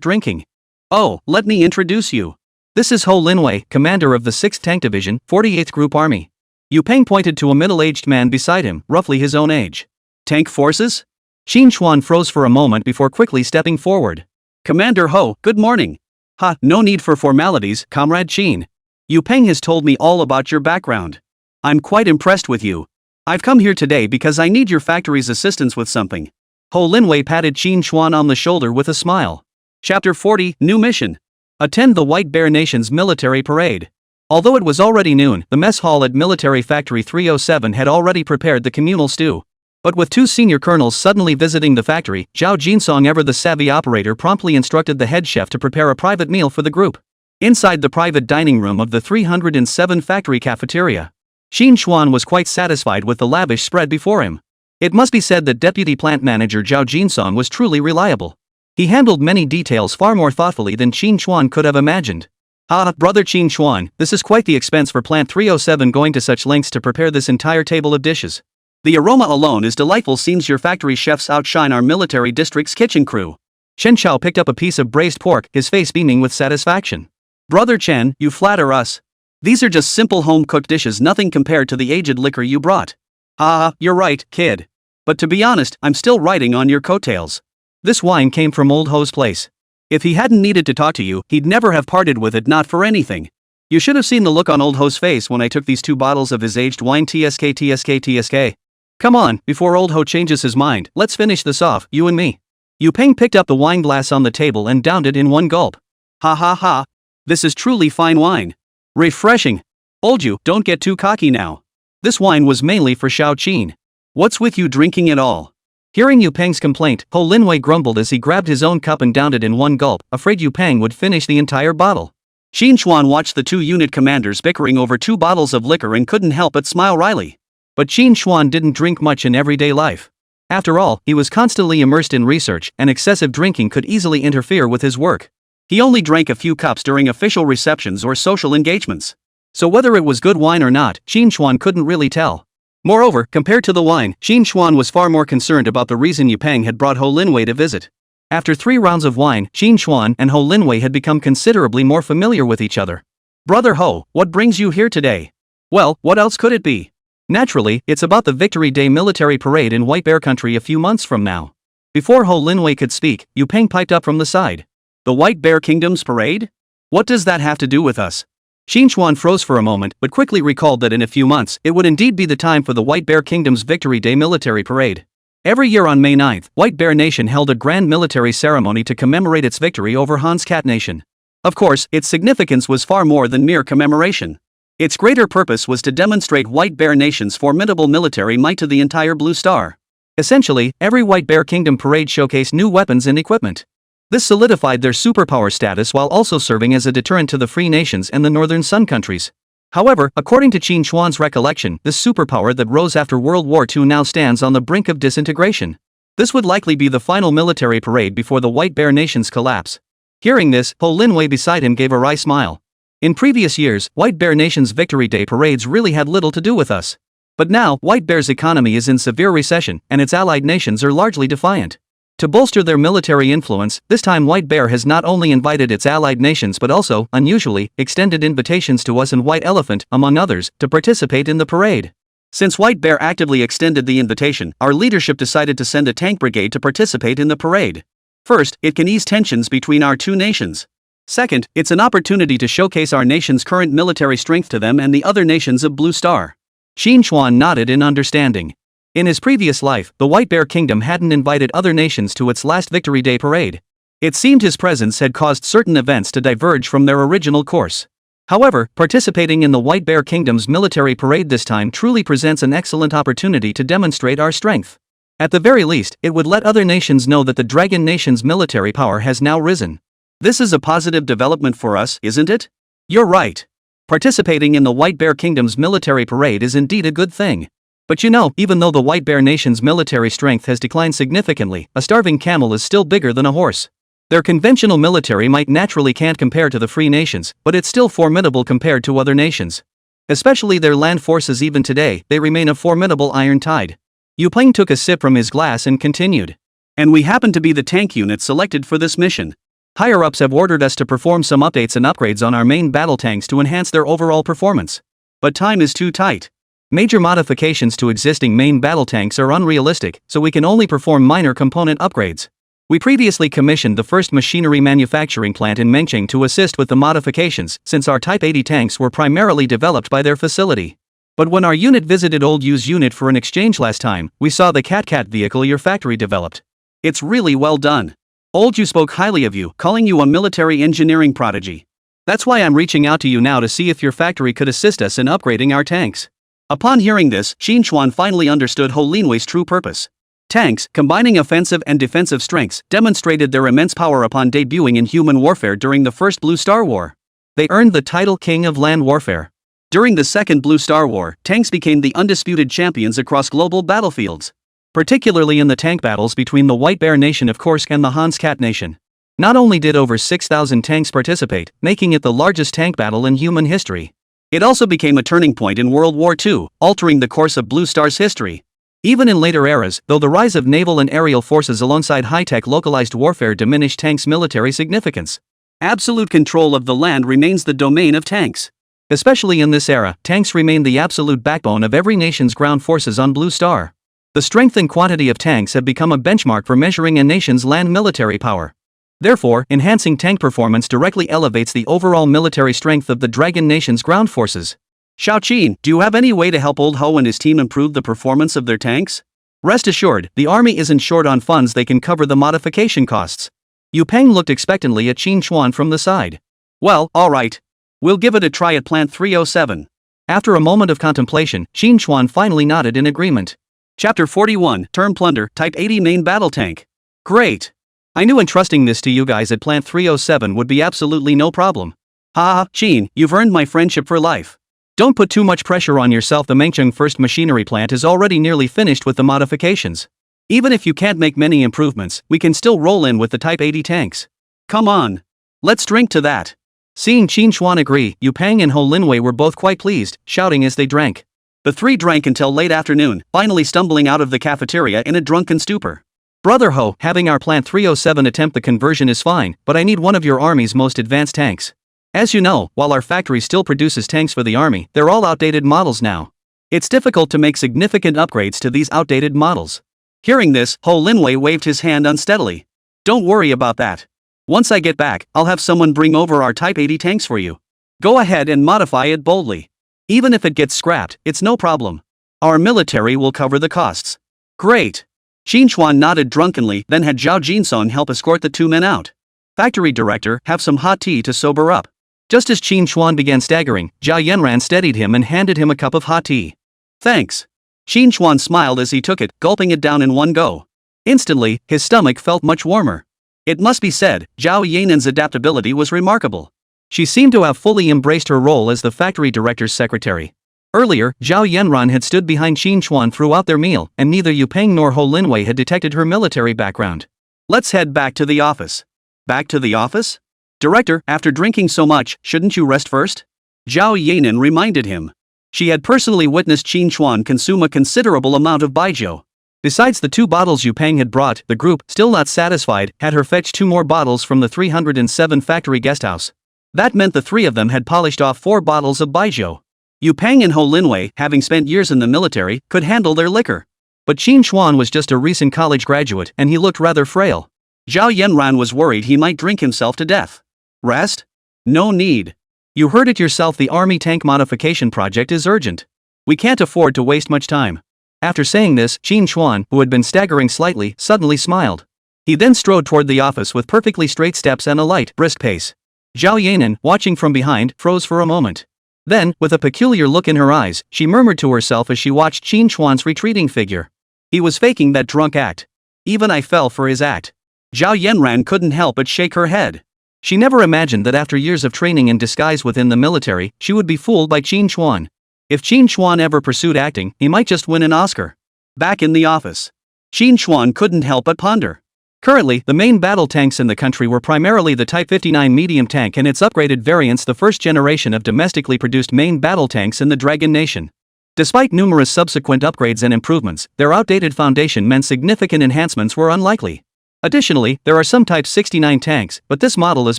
drinking. Oh, let me introduce you. This is Ho Linwei, commander of the 6th Tank Division, 48th Group Army. Yu Peng pointed to a middle-aged man beside him, roughly his own age. Tank forces? Qín Chuān froze for a moment before quickly stepping forward. Commander Ho, good morning. Ha, no need for formalities, Comrade Qín. Yu Peng has told me all about your background. I'm quite impressed with you. I've come here today because I need your factory's assistance with something. Ho Linwei patted Qín Chuān on the shoulder with a smile. Chapter 40, New Mission. Attend the White Bear Nation's military parade. Although it was already noon, the mess hall at Military Factory 307 had already prepared the communal stew. But with two senior colonels suddenly visiting the factory, Zhao Jinsong, ever the savvy operator, promptly instructed the head chef to prepare a private meal for the group. Inside the private dining room of the 307 factory cafeteria, Qín Chuān was quite satisfied with the lavish spread before him. It must be said that Deputy Plant Manager Zhao Jinsong was truly reliable. He handled many details far more thoughtfully than Qín Chuān could have imagined. Ah, brother Qín Chuān, this is quite the expense for Plant 307 going to such lengths to prepare this entire table of dishes. The aroma alone is delightful. Seems your factory chefs outshine our military district's kitchen crew. Chen Chao picked up a piece of braised pork, his face beaming with satisfaction. Brother Chen, you flatter us. These are just simple home-cooked dishes, nothing compared to the aged liquor you brought. Ah, you're right, kid. But to be honest, I'm still riding on your coattails. This wine came from Old Ho's place. If he hadn't needed to talk to you, he'd never have parted with it, not for anything. You should have seen the look on Old Ho's face when I took these 2 bottles of his aged wine. TSK. Come on, before Old Ho changes his mind, let's finish this off, you and me. Yu Peng picked up the wine glass on the table and downed it in one gulp. Ha ha ha. This is truly fine wine. Refreshing. Old Yu, don't get too cocky now. This wine was mainly for Xiao Qin. What's with you drinking it all? Hearing Yu Peng's complaint, Ho Linwei grumbled as he grabbed his own cup and downed it in one gulp, afraid Yu Peng would finish the entire bottle. Qín Chuān watched the 2 unit commanders bickering over 2 bottles of liquor and couldn't help but smile wryly. But Qín Chuān didn't drink much in everyday life. After all, he was constantly immersed in research, and excessive drinking could easily interfere with his work. He only drank a few cups during official receptions or social engagements. So whether it was good wine or not, Qín Chuān couldn't really tell. Moreover, compared to the wine, Qín Chuān was far more concerned about the reason Yu Peng had brought Ho Linwei to visit. After 3 rounds of wine, Qín Chuān and Ho Linwei had become considerably more familiar with each other. Brother Ho, what brings you here today? Well, what else could it be? Naturally, it's about the Victory Day military parade in White Bear Country a few months from now. Before Ho Linwei could speak, Yu Peng piped up from the side. The White Bear Kingdom's parade? What does that have to do with us? Qín Chuān froze for a moment, but quickly recalled that in a few months, it would indeed be the time for the White Bear Kingdom's Victory Day military parade. Every year on May 9th, White Bear Nation held a grand military ceremony to commemorate its victory over Han's Cat Nation. Of course, its significance was far more than mere commemoration. Its greater purpose was to demonstrate White Bear Nation's formidable military might to the entire Blue Star. Essentially, every White Bear Kingdom parade showcased new weapons and equipment. This solidified their superpower status while also serving as a deterrent to the Free Nations and the Northern Sun countries. However, according to Qín Chuān's recollection, this superpower that rose after World War II now stands on the brink of disintegration. This would likely be the final military parade before the White Bear Nation's collapse. Hearing this, Ho Linwei beside him gave a wry smile. In previous years, White Bear Nation's Victory Day parades really had little to do with us. But now, White Bear's economy is in severe recession, and its allied nations are largely defiant. To bolster their military influence, this time White Bear has not only invited its allied nations but also, unusually, extended invitations to us and White Elephant, among others, to participate in the parade. Since White Bear actively extended the invitation, our leadership decided to send a tank brigade to participate in the parade. First, it can ease tensions between our 2 nations. Second, it's an opportunity to showcase our nation's current military strength to them and the other nations of Blue Star. Qín Chuān nodded in understanding. In his previous life, the White Bear Kingdom hadn't invited other nations to its last Victory Day parade. It seemed his presence had caused certain events to diverge from their original course. However, participating in the White Bear Kingdom's military parade this time truly presents an excellent opportunity to demonstrate our strength. At the very least, it would let other nations know that the Dragon Nation's military power has now risen. This is a positive development for us, isn't it? You're right. Participating in the White Bear Kingdom's military parade is indeed a good thing. But you know, even though the White Bear Nation's military strength has declined significantly, a starving camel is still bigger than a horse. Their conventional military might naturally can't compare to the Free Nations, but it's still formidable compared to other nations. Especially their land forces. Even today, they remain a formidable iron tide. Yu Peng took a sip from his glass and continued. And we happen to be the tank unit selected for this mission. Higher-ups have ordered us to perform some updates and upgrades on our main battle tanks to enhance their overall performance. But time is too tight. Major modifications to existing main battle tanks are unrealistic, so we can only perform minor component upgrades. We previously commissioned the first machinery manufacturing plant in Mengcheng to assist with the modifications, since our Type 80 tanks were primarily developed by their facility. But when our unit visited Old Yu's unit for an exchange last time, we saw the Cat vehicle your factory developed. It's really well done. Old Yu spoke highly of you, calling you a military engineering prodigy. That's why I'm reaching out to you now to see if your factory could assist us in upgrading our tanks. Upon hearing this, Qín Chuān finally understood Ho Linwei's true purpose. Tanks, combining offensive and defensive strengths, demonstrated their immense power upon debuting in human warfare during the First Blue Star War. They earned the title King of Land Warfare. During the Second Blue Star War, tanks became the undisputed champions across global battlefields, particularly in the tank battles between the White Bear Nation of Kursk and the Handcrafting Nation. Not only did over 6,000 tanks participate, making it the largest tank battle in human history, it also became a turning point in World War II, altering the course of Blue Star's history. Even in later eras, though the rise of naval and aerial forces alongside high-tech localized warfare diminished tanks' military significance, absolute control of the land remains the domain of tanks. Especially in this era, tanks remain the absolute backbone of every nation's ground forces on Blue Star. The strength and quantity of tanks have become a benchmark for measuring a nation's land military power. Therefore, enhancing tank performance directly elevates the overall military strength of the Dragon Nation's ground forces. Xiaoqin, do you have any way to help Old Ho and his team improve the performance of their tanks? Rest assured, the army isn't short on funds. They can cover the modification costs. Yu Peng looked expectantly at Qín Chuān from the side. Well, alright. We'll give it a try at Plant 307. After a moment of contemplation, Qín Chuān finally nodded in agreement. Chapter 41, Term Plunder, Type 80 Main Battle Tank. Great. I knew entrusting this to you guys at Plant 307 would be absolutely no problem. Haha, Qín, you've earned my friendship for life. Don't put too much pressure on yourself. The Mengcheng First Machinery Plant is already nearly finished with the modifications. Even if you can't make many improvements, we can still roll in with the Type 80 tanks. Come on. Let's drink to that. Seeing Qín Chuān agree, Yu Peng and Ho Linwei were both quite pleased, shouting as they drank. The three drank until late afternoon, finally stumbling out of the cafeteria in a drunken stupor. Brother Ho, having our Plant 307 attempt the conversion is fine, but I need one of your army's most advanced tanks. As you know, while our factory still produces tanks for the army, they're all outdated models now. It's difficult to make significant upgrades to these outdated models. Hearing this, Ho Linwei waved his hand unsteadily. Don't worry about that. Once I get back, I'll have someone bring over our Type 80 tanks for you. Go ahead and modify it boldly. Even if it gets scrapped, it's no problem. Our military will cover the costs. Great. Qín Chuān nodded drunkenly, then had Zhao Jinsong help escort the two men out. Factory director, have some hot tea to sober up. Just as Qín Chuān began staggering, Zhao Yanran steadied him and handed him a cup of hot tea. Thanks. Qín Chuān smiled as he took it, gulping it down in one go. Instantly, his stomach felt much warmer. It must be said, Zhao Yanan's adaptability was remarkable. She seemed to have fully embraced her role as the factory director's secretary. Earlier, Zhao Yanran had stood behind Qín Chuān throughout their meal, and neither Yu Peng nor Ho Linwei had detected her military background. Let's head back to the office. Back to the office? Director, after drinking so much, shouldn't you rest first? Zhao Yanan reminded him. She had personally witnessed Qín Chuān consume a considerable amount of baijiu. Besides the 2 bottles Yu Peng had brought, the group, still not satisfied, had her fetch 2 more bottles from the 307 factory guesthouse. That meant the 3 of them had polished off 4 bottles of baijiu. Yu Peng and Ho Linwei, having spent years in the military, could handle their liquor. But Qín Chuān was just a recent college graduate and he looked rather frail. Zhao Yanran was worried he might drink himself to death. Rest? No need. You heard it yourself, the army tank modification project is urgent. We can't afford to waste much time. After saying this, Qín Chuān, who had been staggering slightly, suddenly smiled. He then strode toward the office with perfectly straight steps and a light, brisk pace. Zhao Yanan, watching from behind, froze for a moment. Then, with a peculiar look in her eyes, she murmured to herself as she watched Qín Chuān's retreating figure. He was faking that drunk act. Even I fell for his act. Zhao Yanran couldn't help but shake her head. She never imagined that after years of training in disguise within the military, she would be fooled by Qín Chuān. If Qín Chuān ever pursued acting, he might just win an Oscar. Back in the office, Qín Chuān couldn't help but ponder. Currently, the main battle tanks in the country were primarily the Type 59 medium tank and its upgraded variants, the first generation of domestically produced main battle tanks in the Dragon Nation. Despite numerous subsequent upgrades and improvements, their outdated foundation meant significant enhancements were unlikely. Additionally, there are some Type 69 tanks, but this model is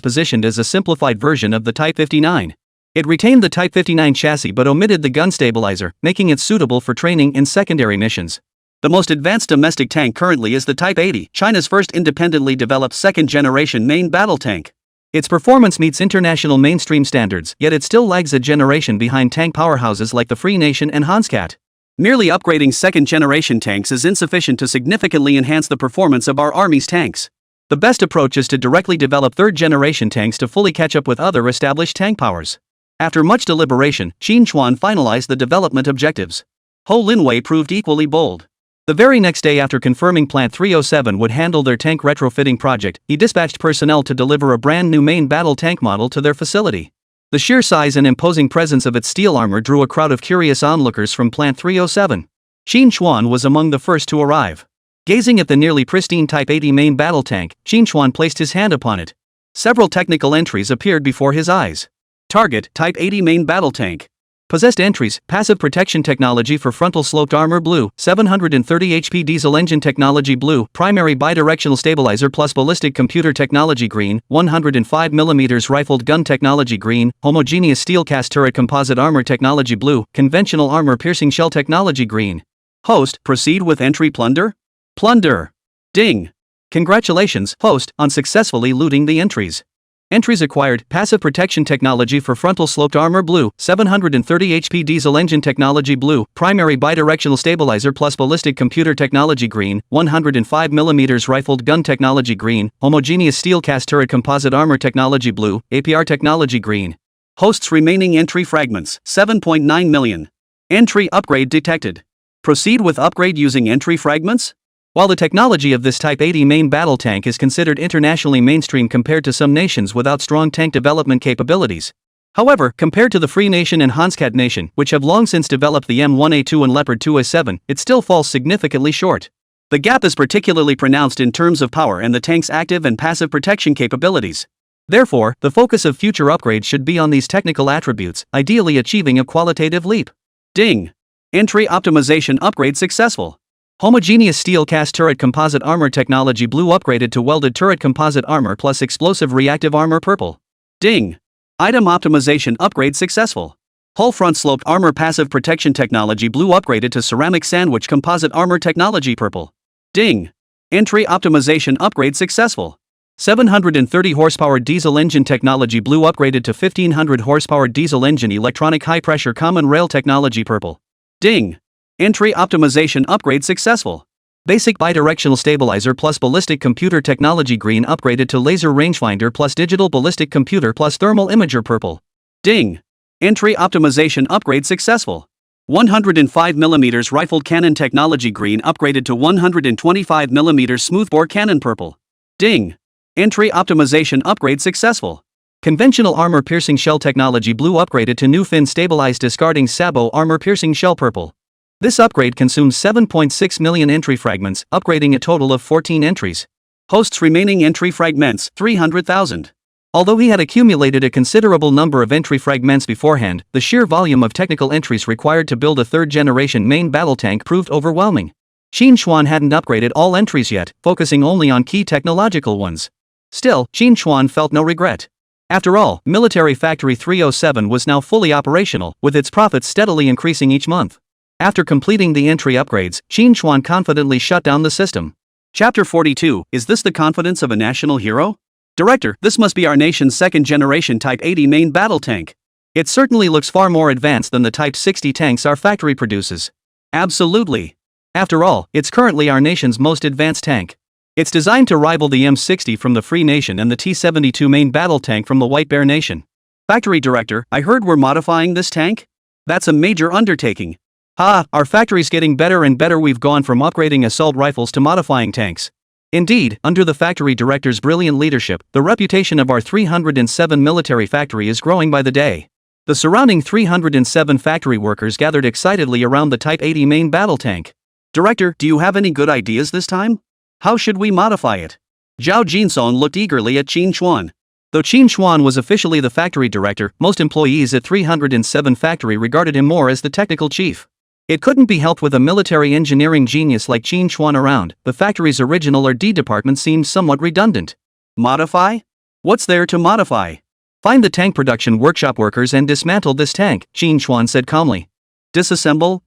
positioned as a simplified version of the Type 59. It retained the Type 59 chassis but omitted the gun stabilizer, making it suitable for training in secondary missions. The most advanced domestic tank currently is the Type 80, China's first independently developed second-generation main battle tank. Its performance meets international mainstream standards, yet it still lags a generation behind tank powerhouses like the Free Nation and Hanscat. Merely upgrading second-generation tanks is insufficient to significantly enhance the performance of our army's tanks. The best approach is to directly develop third-generation tanks to fully catch up with other established tank powers. After much deliberation, Qín Chuān finalized the development objectives. Ho Linwei proved equally bold. The very next day after confirming Plant 307 would handle their tank retrofitting project, he dispatched personnel to deliver a brand new main battle tank model to their facility. The sheer size and imposing presence of its steel armor drew a crowd of curious onlookers from Plant 307. Qín Chuān was among the first to arrive. Gazing at the nearly pristine Type 80 main battle tank, Qín Chuān placed his hand upon it. Several technical entries appeared before his eyes. Target: Type 80 main battle tank. Possessed entries: passive protection technology for frontal sloped armor blue, 730 HP diesel engine technology blue, primary bidirectional stabilizer plus ballistic computer technology green, 105mm rifled gun technology green, homogeneous steel cast turret composite armor technology blue, conventional armor piercing shell technology green. Host: proceed with entry Plunder? Plunder. Ding. Congratulations, host, on successfully looting the entries. Entries acquired: passive protection technology for frontal sloped armor blue, 730 HP diesel engine technology blue, primary bidirectional stabilizer plus ballistic computer technology green, 105mm rifled gun technology green, homogeneous steel cast turret composite armor technology blue, APR technology green. Host's remaining entry fragments: 7.9 million. Entry upgrade detected. Proceed with upgrade using entry fragments? While the technology of this Type 80 main battle tank is considered internationally mainstream compared to some nations without strong tank development capabilities. However, compared to the Free Nation and Hanscat Nation, which have long since developed the M1A2 and Leopard 2A7, it still falls significantly short. The gap is particularly pronounced in terms of power and the tank's active and passive protection capabilities. Therefore, the focus of future upgrades should be on these technical attributes, ideally achieving a qualitative leap. Ding! Entry optimization upgrade successful. Homogeneous steel cast turret composite armor technology blue upgraded to welded turret composite armor plus explosive reactive armor purple. Ding! Item optimization upgrade successful. Hull front sloped armor passive protection technology blue upgraded to ceramic sandwich composite armor technology purple. Ding! Entry optimization upgrade successful. 730 horsepower diesel engine technology blue upgraded to 1500 horsepower diesel engine electronic high pressure common rail technology purple. Ding! Entry optimization upgrade successful. Basic bidirectional stabilizer plus ballistic computer technology green upgraded to laser rangefinder plus digital ballistic computer plus thermal imager purple. Ding! Entry optimization upgrade successful. 105mm rifled cannon technology green upgraded to 125mm smoothbore cannon purple. Ding! Entry optimization upgrade successful. Conventional armor piercing shell technology blue upgraded to new fin stabilized discarding sabot armor piercing shell purple. This upgrade consumes 7.6 million entry fragments, upgrading a total of 14 entries. Host's remaining entry fragments: 300,000. Although he had accumulated a considerable number of entry fragments beforehand, the sheer volume of technical entries required to build a third-generation main battle tank proved overwhelming. Qín Chuān hadn't upgraded all entries yet, focusing only on key technological ones. Still, Qín Chuān felt no regret. After all, Military Factory 307 was now fully operational, with its profits steadily increasing each month. After completing the entry upgrades, Qín Chuān confidently shut down the system. Chapter 42, Is this the confidence of a national hero? Director, this must be our nation's second-generation Type 80 main battle tank. It certainly looks far more advanced than the Type 60 tanks our factory produces. Absolutely. After all, it's currently our nation's most advanced tank. It's designed to rival the M60 from the Free Nation and the T-72 main battle tank from the White Bear Nation. Factory Director, I heard we're modifying this tank? That's a major undertaking. Our factory's getting better and better. We've gone from upgrading assault rifles to modifying tanks. Indeed, under the factory director's brilliant leadership, the reputation of our 307 military factory is growing by the day. The surrounding 307 factory workers gathered excitedly around the Type 80 main battle tank. Director, do you have any good ideas this time? How should we modify it? Zhao Jinsong looked eagerly at Qín Chuān. Though Qín Chuān was officially the factory director, most employees at 307 factory regarded him more as the technical chief. It couldn't be helped with a military engineering genius like Qín Chuān around, the factory's original R&D department seemed somewhat redundant. Modify? What's there to modify? Find the tank production workshop workers and dismantle this tank, Qín Chuān said calmly. Disassemble?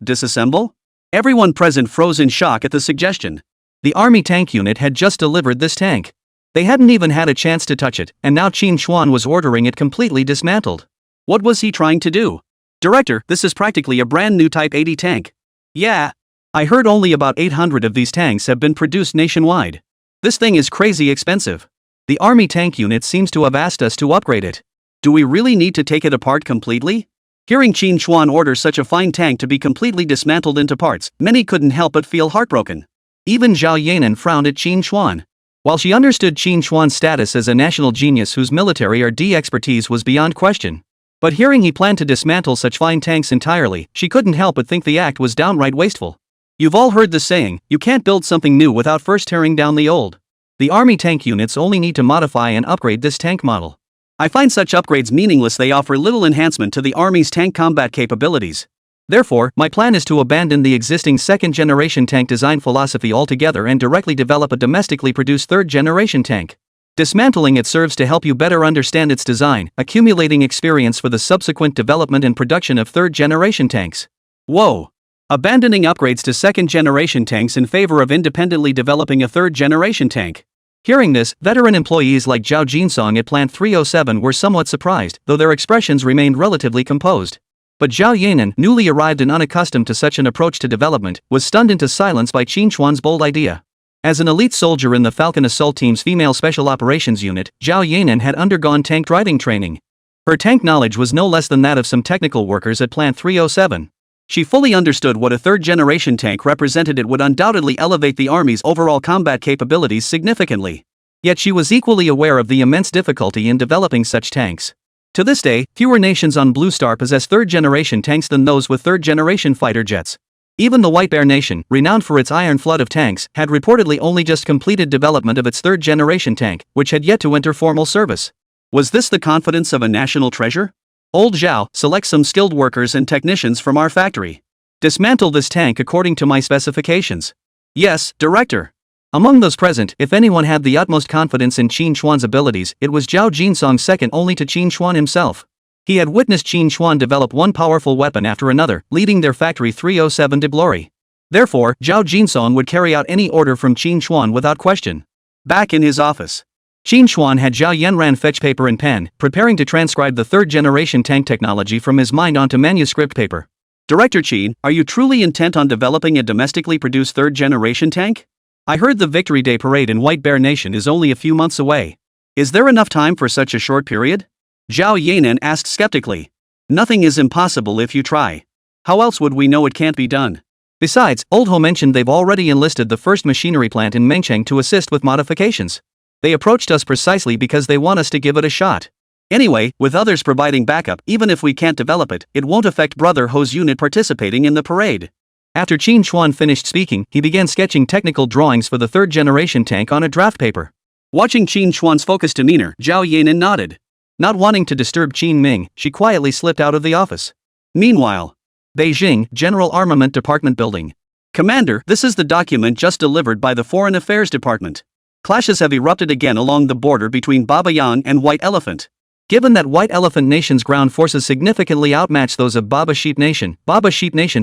Everyone present froze in shock at the suggestion. The army tank unit had just delivered this tank. They hadn't even had a chance to touch it, and now Qín Chuān was ordering it completely dismantled. What was he trying to do? Director, this is practically a brand new Type 80 tank. Yeah. I heard only about 800 of these tanks have been produced nationwide. This thing is crazy expensive. The army tank unit seems to have asked us to upgrade it. Do we really need to take it apart completely? Hearing Qín Chuān order such a fine tank to be completely dismantled into parts, many couldn't help but feel heartbroken. Even Zhao Yanan frowned at Qín Chuān. While she understood Qín Chuān's status as a national genius whose military R&D expertise was beyond question, but hearing he planned to dismantle such fine tanks entirely, she couldn't help but think the act was downright wasteful. You've all heard the saying, you can't build something new without first tearing down the old. The army tank units only need to modify and upgrade this tank model. I find such upgrades meaningless. They offer little enhancement to the army's tank combat capabilities. Therefore, my plan is to abandon the existing second-generation tank design philosophy altogether and directly develop a domestically produced third-generation tank. Dismantling it serves to help you better understand its design, accumulating experience for the subsequent development and production of third-generation tanks. Whoa! Abandoning upgrades to second-generation tanks in favor of independently developing a third-generation tank. Hearing this, veteran employees like Zhao Jinsong at Plant 307 were somewhat surprised, though their expressions remained relatively composed. But Zhao Yanan, newly arrived and unaccustomed to such an approach to development, was stunned into silence by Qín Chuān's bold idea. As an elite soldier in the Falcon Assault Team's Female Special Operations Unit, Zhao Yanan had undergone tank driving training. Her tank knowledge was no less than that of some technical workers at Plant 307. She fully understood what a third-generation tank represented. It would undoubtedly elevate the Army's overall combat capabilities significantly. Yet she was equally aware of the immense difficulty in developing such tanks. To this day, fewer nations on Blue Star possess third-generation tanks than those with third-generation fighter jets. Even the White Bear Nation, renowned for its iron flood of tanks, had reportedly only just completed development of its third-generation tank, which had yet to enter formal service. Was this the confidence of a national treasure? Old Zhao, select some skilled workers and technicians from our factory. Dismantle this tank according to my specifications. Yes, Director. Among those present, if anyone had the utmost confidence in Qín Chuān's abilities, it was Zhao Jinsong, second only to Qín Chuān himself. He had witnessed Qín Chuān develop one powerful weapon after another, leading their Factory 307 to glory. Therefore, Zhao Jinsong would carry out any order from Qín Chuān without question. Back in his office, Qín Chuān had Zhao Yanran fetch paper and pen, preparing to transcribe the third-generation tank technology from his mind onto manuscript paper. Director Qín, are you truly intent on developing a domestically produced third-generation tank? I heard the Victory Day parade in White Bear Nation is only a few months away. Is there enough time for such a short period? Zhao Yanan asked skeptically. Nothing is impossible if you try. How else would we know it can't be done? Besides, Old Ho mentioned they've already enlisted the first machinery plant in Mengcheng to assist with modifications. They approached us precisely because they want us to give it a shot. Anyway, with others providing backup, even if we can't develop it, it won't affect Brother Ho's unit participating in the parade. After Qín Chuān finished speaking, he began sketching technical drawings for the third-generation tank on a draft paper. Watching Qín Chuān's focused demeanor, Zhao Yanan nodded. Not wanting to disturb Qin Ming, she quietly slipped out of the office. Meanwhile, Beijing, General Armament Department Building. Commander, this is the document just delivered by the Foreign Affairs Department. Clashes have erupted again along the border between Baba Yang and White Elephant. Given that White Elephant Nation's ground forces significantly outmatch those of Baba Sheep Nation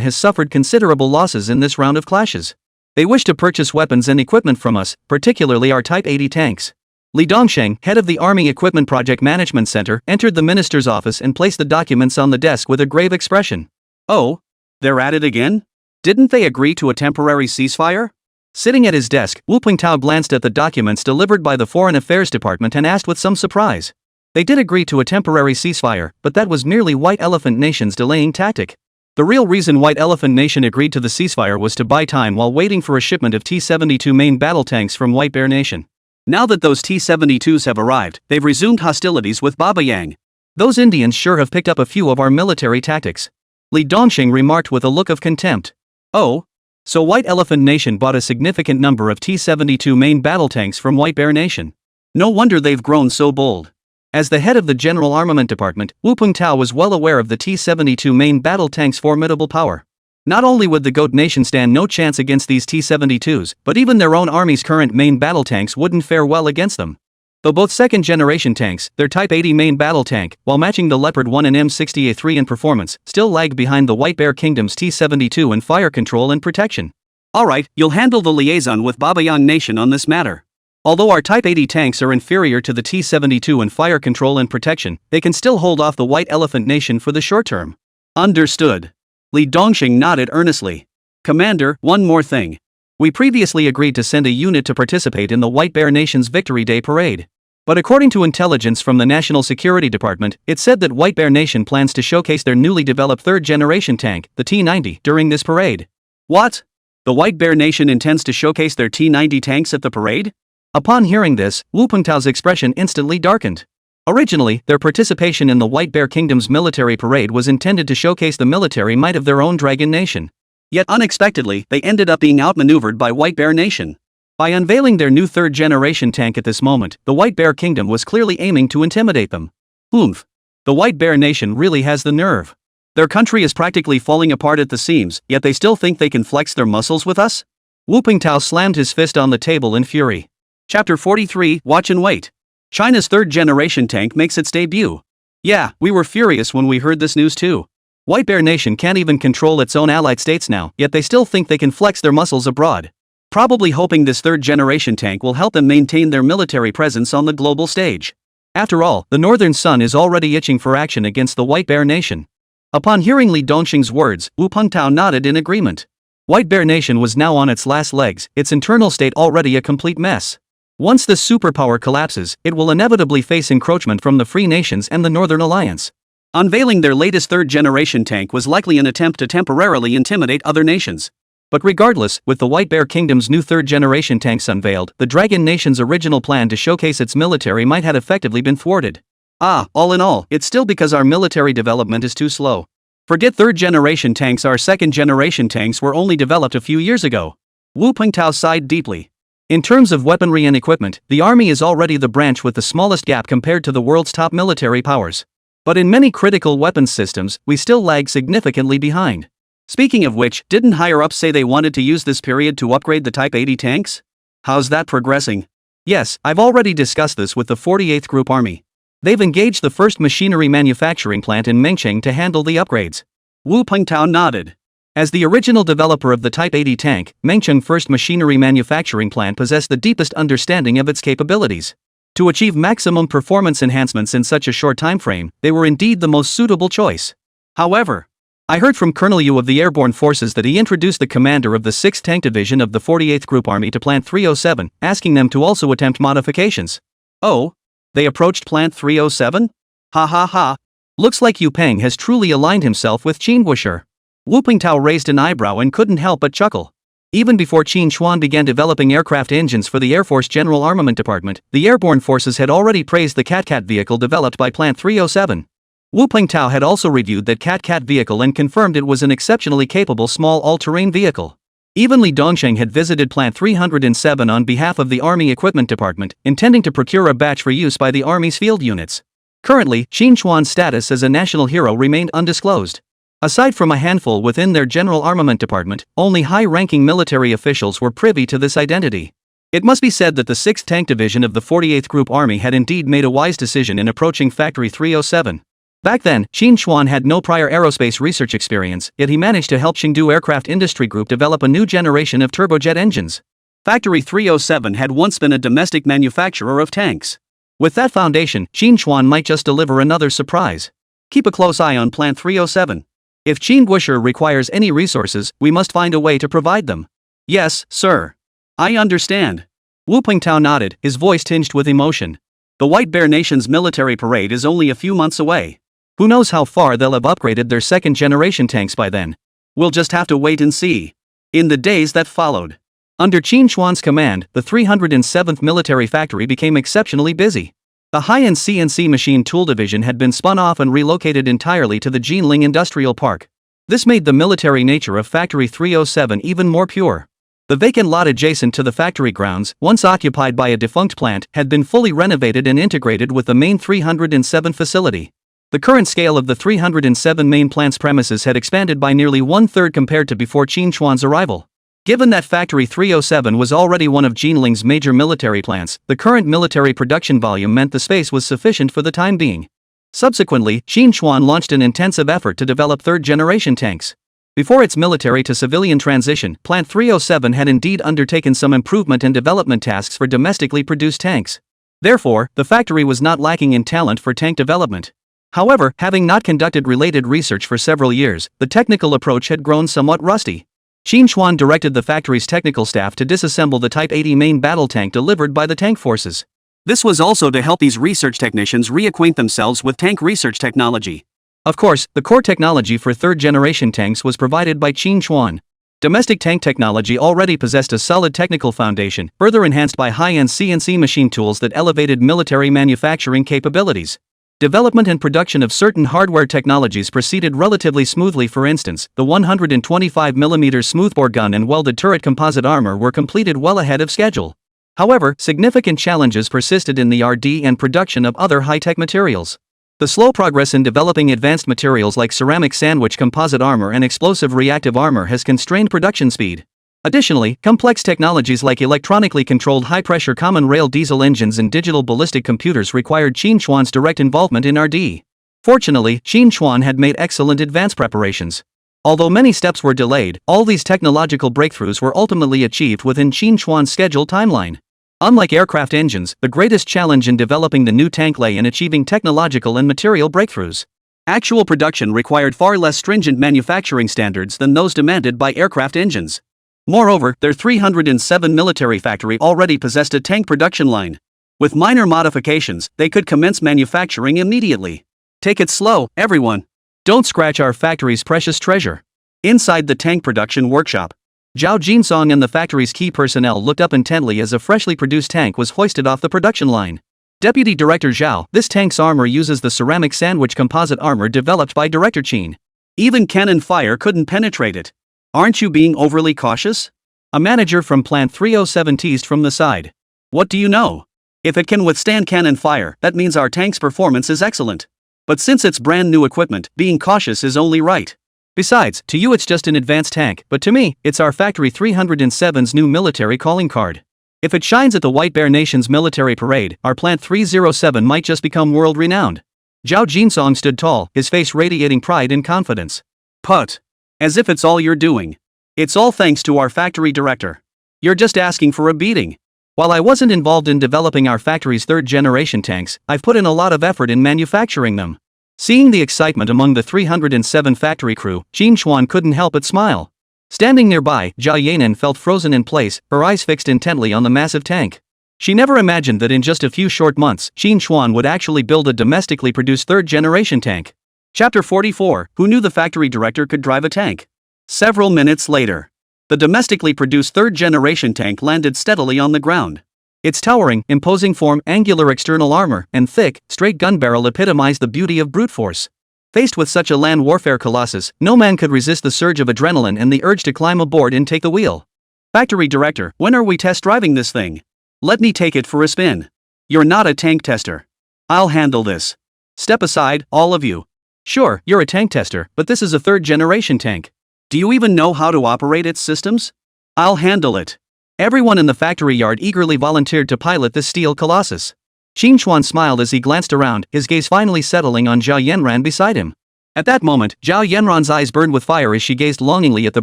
has suffered considerable losses in this round of clashes. They wish to purchase weapons and equipment from us, particularly our Type 80 tanks. Li Dongsheng, head of the Army Equipment Project Management Center, entered the minister's office and placed the documents on the desk with a grave expression. Oh? They're at it again? Didn't they agree to a temporary ceasefire? Sitting at his desk, Wu Pingtao glanced at the documents delivered by the Foreign Affairs Department and asked with some surprise. They did agree to a temporary ceasefire, but that was merely White Elephant Nation's delaying tactic. The real reason White Elephant Nation agreed to the ceasefire was to buy time while waiting for a shipment of T-72 main battle tanks from White Bear Nation. Now that those T-72s have arrived, they've resumed hostilities with Baba Yang. Those Indians sure have picked up a few of our military tactics. Li Dongsheng remarked with a look of contempt. Oh? So White Elephant Nation bought a significant number of T-72 main battle tanks from White Bear Nation. No wonder they've grown so bold. As the head of the General Armament Department, Wu Pingtao was well aware of the T-72 main battle tank's formidable power. Not only would the Goat Nation stand no chance against these T-72s, but even their own army's current main battle tanks wouldn't fare well against them. Though both second-generation tanks, their Type 80 main battle tank, while matching the Leopard 1 and M60A3 in performance, still lag behind the White Bear Kingdom's T-72 in fire control and protection. Alright, you'll handle the liaison with Babayang Nation on this matter. Although our Type 80 tanks are inferior to the T-72 in fire control and protection, they can still hold off the White Elephant Nation for the short term. Understood. Li Dongxing nodded earnestly. Commander, one more thing. We previously agreed to send a unit to participate in the White Bear Nation's Victory Day parade. But according to intelligence from the National Security Department, it said that White Bear Nation plans to showcase their newly developed third-generation tank, the T-90, during this parade. What? The White Bear Nation intends to showcase their T-90 tanks at the parade? Upon hearing this, Wu Pengtao's expression instantly darkened. Originally, their participation in the White Bear Kingdom's military parade was intended to showcase the military might of their own Dragon Nation. Yet unexpectedly, they ended up being outmaneuvered by White Bear Nation. By unveiling their new third-generation tank at this moment, the White Bear Kingdom was clearly aiming to intimidate them. Oomph. The White Bear Nation really has the nerve. Their country is practically falling apart at the seams, yet they still think they can flex their muscles with us? Wu Pengtao slammed his fist on the table in fury. Chapter 43, Watch and Wait. China's third-generation tank makes its debut. Yeah, we were furious when we heard this news too. White Bear Nation can't even control its own allied states now, yet they still think they can flex their muscles abroad. Probably hoping this third-generation tank will help them maintain their military presence on the global stage. After all, the Northern Sun is already itching for action against the White Bear Nation. Upon hearing Li Dongxing's words, Wu Pengtao nodded in agreement. White Bear Nation was now on its last legs, its internal state already a complete mess. Once this superpower collapses, it will inevitably face encroachment from the Free Nations and the Northern Alliance. Unveiling their latest third-generation tank was likely an attempt to temporarily intimidate other nations. But regardless, with the White Bear Kingdom's new third-generation tanks unveiled, the Dragon Nation's original plan to showcase its military might have effectively been thwarted. All in all, it's still because our military development is too slow. Forget third-generation tanks, our second-generation tanks were only developed a few years ago. Wu Pengtao sighed deeply. In terms of weaponry and equipment, the army is already the branch with the smallest gap compared to the world's top military powers. But in many critical weapons systems, we still lag significantly behind. Speaking of which, didn't higher-ups say they wanted to use this period to upgrade the Type 80 tanks? How's that progressing? Yes, I've already discussed this with the 48th Group Army. They've engaged the first machinery manufacturing plant in Mengcheng to handle the upgrades. Wu Pengtao nodded. As the original developer of the Type 80 tank, Mengcheng First Machinery Manufacturing Plant possessed the deepest understanding of its capabilities. To achieve maximum performance enhancements in such a short time frame, they were indeed the most suitable choice. However, I heard from Colonel Yu of the Airborne Forces that he introduced the commander of the 6th Tank Division of the 48th Group Army to Plant 307, asking them to also attempt modifications. Oh? They approached Plant 307? Ha ha ha. Looks like Yu Peng has truly aligned himself with Qín Chuān. Wu Pengtao raised an eyebrow and couldn't help but chuckle. Even before Qín Chuān began developing aircraft engines for the Air Force General Armament Department, the Airborne Forces had already praised the Cat-Cat vehicle developed by Plant 307. Wu Pengtao had also reviewed that Cat-Cat vehicle and confirmed it was an exceptionally capable small all-terrain vehicle. Even Li Dongxing had visited Plant 307 on behalf of the Army Equipment Department, intending to procure a batch for use by the Army's field units. Currently, Qín Chuān's status as a national hero remained undisclosed. Aside from a handful within their General Armament Department, only high-ranking military officials were privy to this identity. It must be said that the 6th Tank Division of the 48th Group Army had indeed made a wise decision in approaching Factory 307. Back then, Qín Chuān had no prior aerospace research experience, yet he managed to help Chengdu Aircraft Industry Group develop a new generation of turbojet engines. Factory 307 had once been a domestic manufacturer of tanks. With that foundation, Qín Chuān might just deliver another surprise. Keep a close eye on Plant 307. If Qín Chuān requires any resources, we must find a way to provide them. Yes, sir. I understand. Wu Pengtao nodded, his voice tinged with emotion. The White Bear Nation's military parade is only a few months away. Who knows how far they'll have upgraded their second-generation tanks by then? We'll just have to wait and see. In the days that followed, under Qín Chuān's command, the 307th Military Factory became exceptionally busy. The high-end CNC machine tool division had been spun off and relocated entirely to the Jinling Industrial Park. This made the military nature of Factory 307 even more pure. The vacant lot adjacent to the factory grounds, once occupied by a defunct plant, had been fully renovated and integrated with the main 307 facility. The current scale of the 307 main plant's premises had expanded by nearly one-third compared to before Qín Chuān's arrival. Given that Factory 307 was already one of Jinling's major military plants, the current military production volume meant the space was sufficient for the time being. Subsequently, Qín Chuān launched an intensive effort to develop third-generation tanks. Before its military-to-civilian transition, Plant 307 had indeed undertaken some improvement and development tasks for domestically produced tanks. Therefore, the factory was not lacking in talent for tank development. However, having not conducted related research for several years, the technical approach had grown somewhat rusty. Qín Chuān directed the factory's technical staff to disassemble the Type 80 main battle tank delivered by the tank forces. This was also to help these research technicians reacquaint themselves with tank research technology. Of course, the core technology for third-generation tanks was provided by Qín Chuān. Domestic tank technology already possessed a solid technical foundation, further enhanced by high-end CNC machine tools that elevated military manufacturing capabilities. Development and production of certain hardware technologies proceeded relatively smoothly. For instance, the 125mm smoothbore gun and welded turret composite armor were completed well ahead of schedule. However, significant challenges persisted in the R&D and production of other high-tech materials. The slow progress in developing advanced materials like ceramic sandwich composite armor and explosive reactive armor has constrained production speed. Additionally, complex technologies like electronically controlled high-pressure common rail diesel engines and digital ballistic computers required Qín Chuān's direct involvement in R&D. Fortunately, Qín Chuān had made excellent advance preparations. Although many steps were delayed, all these technological breakthroughs were ultimately achieved within Qín Chuān's scheduled timeline. Unlike aircraft engines, the greatest challenge in developing the new tank lay in achieving technological and material breakthroughs. Actual production required far less stringent manufacturing standards than those demanded by aircraft engines. Moreover, their 307 military factory already possessed a tank production line. With minor modifications, they could commence manufacturing immediately. Take it slow, everyone. Don't scratch our factory's precious treasure. Inside the tank production workshop, Zhao Jinsong and the factory's key personnel looked up intently as a freshly produced tank was hoisted off the production line. Deputy Director Zhao, this tank's armor uses the ceramic sandwich composite armor developed by Director Qín. Even cannon fire couldn't penetrate it. Aren't you being overly cautious? A manager from Plant 307 teased from the side. What do you know? If it can withstand cannon fire, that means our tank's performance is excellent. But since it's brand new equipment, being cautious is only right. Besides, to you it's just an advanced tank, but to me, it's our Factory 307's new military calling card. If it shines at the White Bear Nation's military parade, our Plant 307 might just become world-renowned. Zhao Jinsong stood tall, his face radiating pride and confidence. Put. As if it's all you're doing. It's all thanks to our factory director. You're just asking for a beating. While I wasn't involved in developing our factory's third-generation tanks, I've put in a lot of effort in manufacturing them. Seeing the excitement among the 307 factory crew, Qín Chuān couldn't help but smile. Standing nearby, Zhao Yanan felt frozen in place, her eyes fixed intently on the massive tank. She never imagined that in just a few short months, Qín Chuān would actually build a domestically produced third-generation tank. Chapter 44, Who knew the factory director could drive a tank? Several minutes later, the domestically produced third-generation tank landed steadily on the ground. Its towering, imposing form, angular external armor, and thick, straight gun barrel epitomized the beauty of brute force. Faced with such a land warfare colossus, no man could resist the surge of adrenaline and the urge to climb aboard and take the wheel. Factory director, when are we test driving this thing? Let me take it for a spin. You're not a tank tester. I'll handle this. Step aside, all of you. Sure, you're a tank tester, but this is a third-generation tank. Do you even know how to operate its systems? I'll handle it. Everyone in the factory yard eagerly volunteered to pilot this steel colossus. Qín Chuān smiled as he glanced around, his gaze finally settling on Zhao Yanran beside him. At that moment, Zhao Yanran's eyes burned with fire as she gazed longingly at the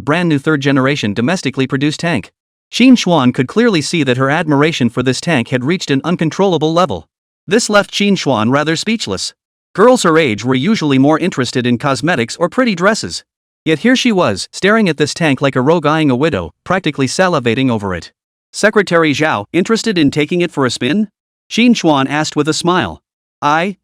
brand-new third-generation domestically produced tank. Qín Chuān could clearly see that her admiration for this tank had reached an uncontrollable level. This left Qín Chuān rather speechless. Girls her age were usually more interested in cosmetics or pretty dresses. Yet here she was, staring at this tank like a rogue eyeing a widow, practically salivating over it. Secretary Zhao, interested in taking it for a spin? Qín Chuān asked with a smile.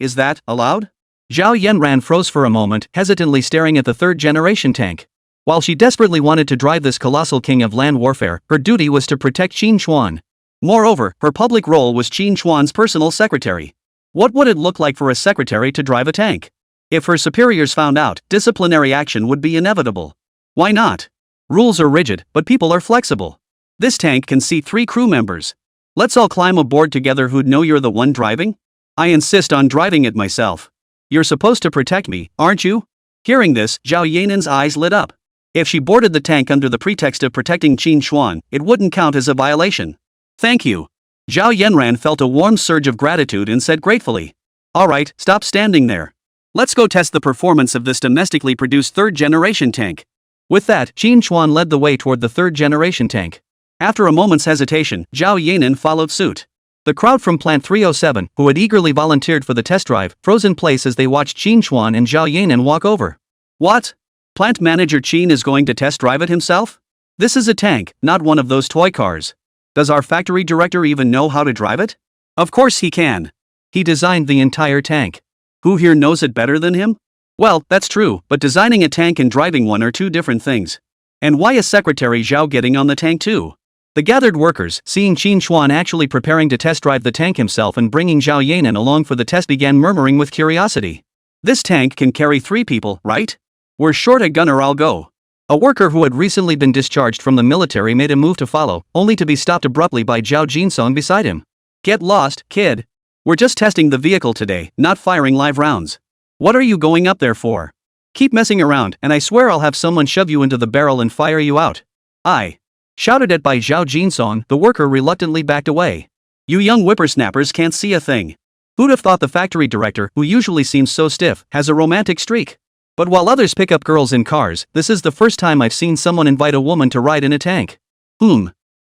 Is that allowed? Zhao Yanran froze for a moment, hesitantly staring at the third-generation tank. While she desperately wanted to drive this colossal king of land warfare, her duty was to protect Qín Chuān. Moreover, her public role was Qín Chuān's personal secretary. What would it look like for a secretary to drive a tank? If her superiors found out, disciplinary action would be inevitable. Why not? Rules are rigid, but people are flexible. This tank can seat 3 crew members. Let's all climb aboard together. Who'd know you're the one driving? I insist on driving it myself. You're supposed to protect me, aren't you? Hearing this, Zhao Yanan's eyes lit up. If she boarded the tank under the pretext of protecting Qín Chuān, it wouldn't count as a violation. Thank you. Zhao Yanran felt a warm surge of gratitude and said gratefully. Alright, stop standing there. Let's go test the performance of this domestically produced third-generation tank. With that, Qín Chuān led the way toward the third-generation tank. After a moment's hesitation, Zhao Yanan followed suit. The crowd from Plant 307, who had eagerly volunteered for the test drive, froze in place as they watched Qín Chuān and Zhao Yanan walk over. What? Plant manager Qín is going to test drive it himself? This is a tank, not one of those toy cars. Does our factory director even know how to drive it? Of course he can. He designed the entire tank. Who here knows it better than him? Well, that's true, but designing a tank and driving one are two different things. And why is Secretary Zhao getting on the tank too? The gathered workers, seeing Qín Chuān actually preparing to test drive the tank himself and bringing Zhao Yanan along for the test, began murmuring with curiosity. This tank can carry 3 people, right? We're short a gunner, I'll go. A worker who had recently been discharged from the military made a move to follow, only to be stopped abruptly by Zhao Jinsong beside him. Get lost, kid. We're just testing the vehicle today, not firing live rounds. What are you going up there for? Keep messing around, and I swear I'll have someone shove you into the barrel and fire you out. I. Shouted at by Zhao Jinsong, the worker reluctantly backed away. You young whippersnappers can't see a thing. Who'd have thought the factory director, who usually seems so stiff, has a romantic streak? But while others pick up girls in cars, this is the first time I've seen someone invite a woman to ride in a tank.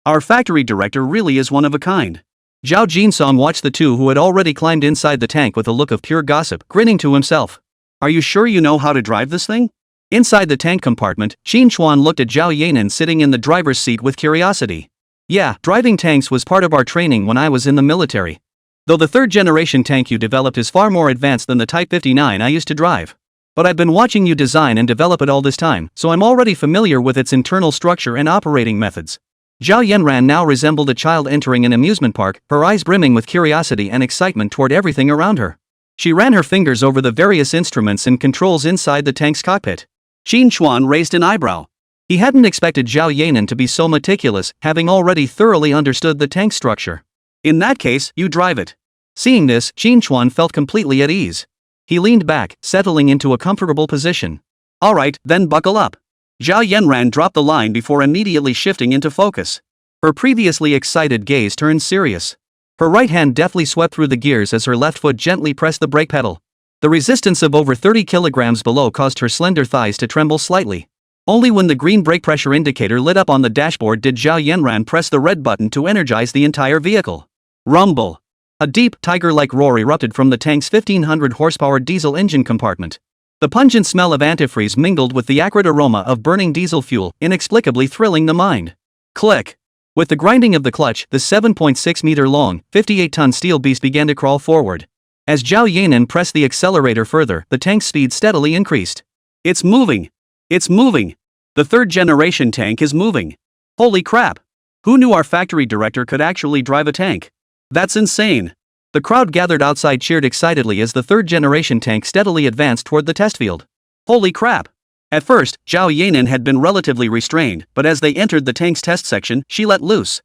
Our factory director really is one of a kind. Zhao Jinsong watched the two who had already climbed inside the tank with a look of pure gossip, grinning to himself. Are you sure you know how to drive this thing? Inside the tank compartment, Qín Chuān looked at Zhao Yanan sitting in the driver's seat with curiosity. Yeah, driving tanks was part of our training when I was in the military. Though the third-generation tank you developed is far more advanced than the Type 59 I used to drive. But I've been watching you design and develop it all this time, so I'm already familiar with its internal structure and operating methods. Zhao Yanran now resembled a child entering an amusement park, her eyes brimming with curiosity and excitement toward everything around her. She ran her fingers over the various instruments and controls inside the tank's cockpit. Qín Chuān raised an eyebrow. He hadn't expected Zhao Yanan to be so meticulous, having already thoroughly understood the tank structure. In that case, you drive it. Seeing this, Qín Chuān felt completely at ease. He leaned back, settling into a comfortable position. Alright, then buckle up. Zhao Yanran dropped the line before immediately shifting into focus. Her previously excited gaze turned serious. Her right hand deftly swept through the gears as her left foot gently pressed the brake pedal. The resistance of over 30 kilograms below caused her slender thighs to tremble slightly. Only when the green brake pressure indicator lit up on the dashboard did Zhao Yanran press the red button to energize the entire vehicle. Rumble! A deep, tiger-like roar erupted from the tank's 1500 horsepower diesel engine compartment. The pungent smell of antifreeze mingled with the acrid aroma of burning diesel fuel, inexplicably thrilling the mind. Click! With the grinding of the clutch, the 7.6-meter-long, 58-ton steel beast began to crawl forward. As Zhao Yanan pressed the accelerator further, the tank's speed steadily increased. It's moving! It's moving! The third-generation tank is moving! Holy crap! Who knew our factory director could actually drive a tank? That's insane! The crowd gathered outside cheered excitedly as the third-generation tank steadily advanced toward the test field. Holy crap! At first, Zhao Yanan had been relatively restrained, but as they entered the tank's test section, she let loose.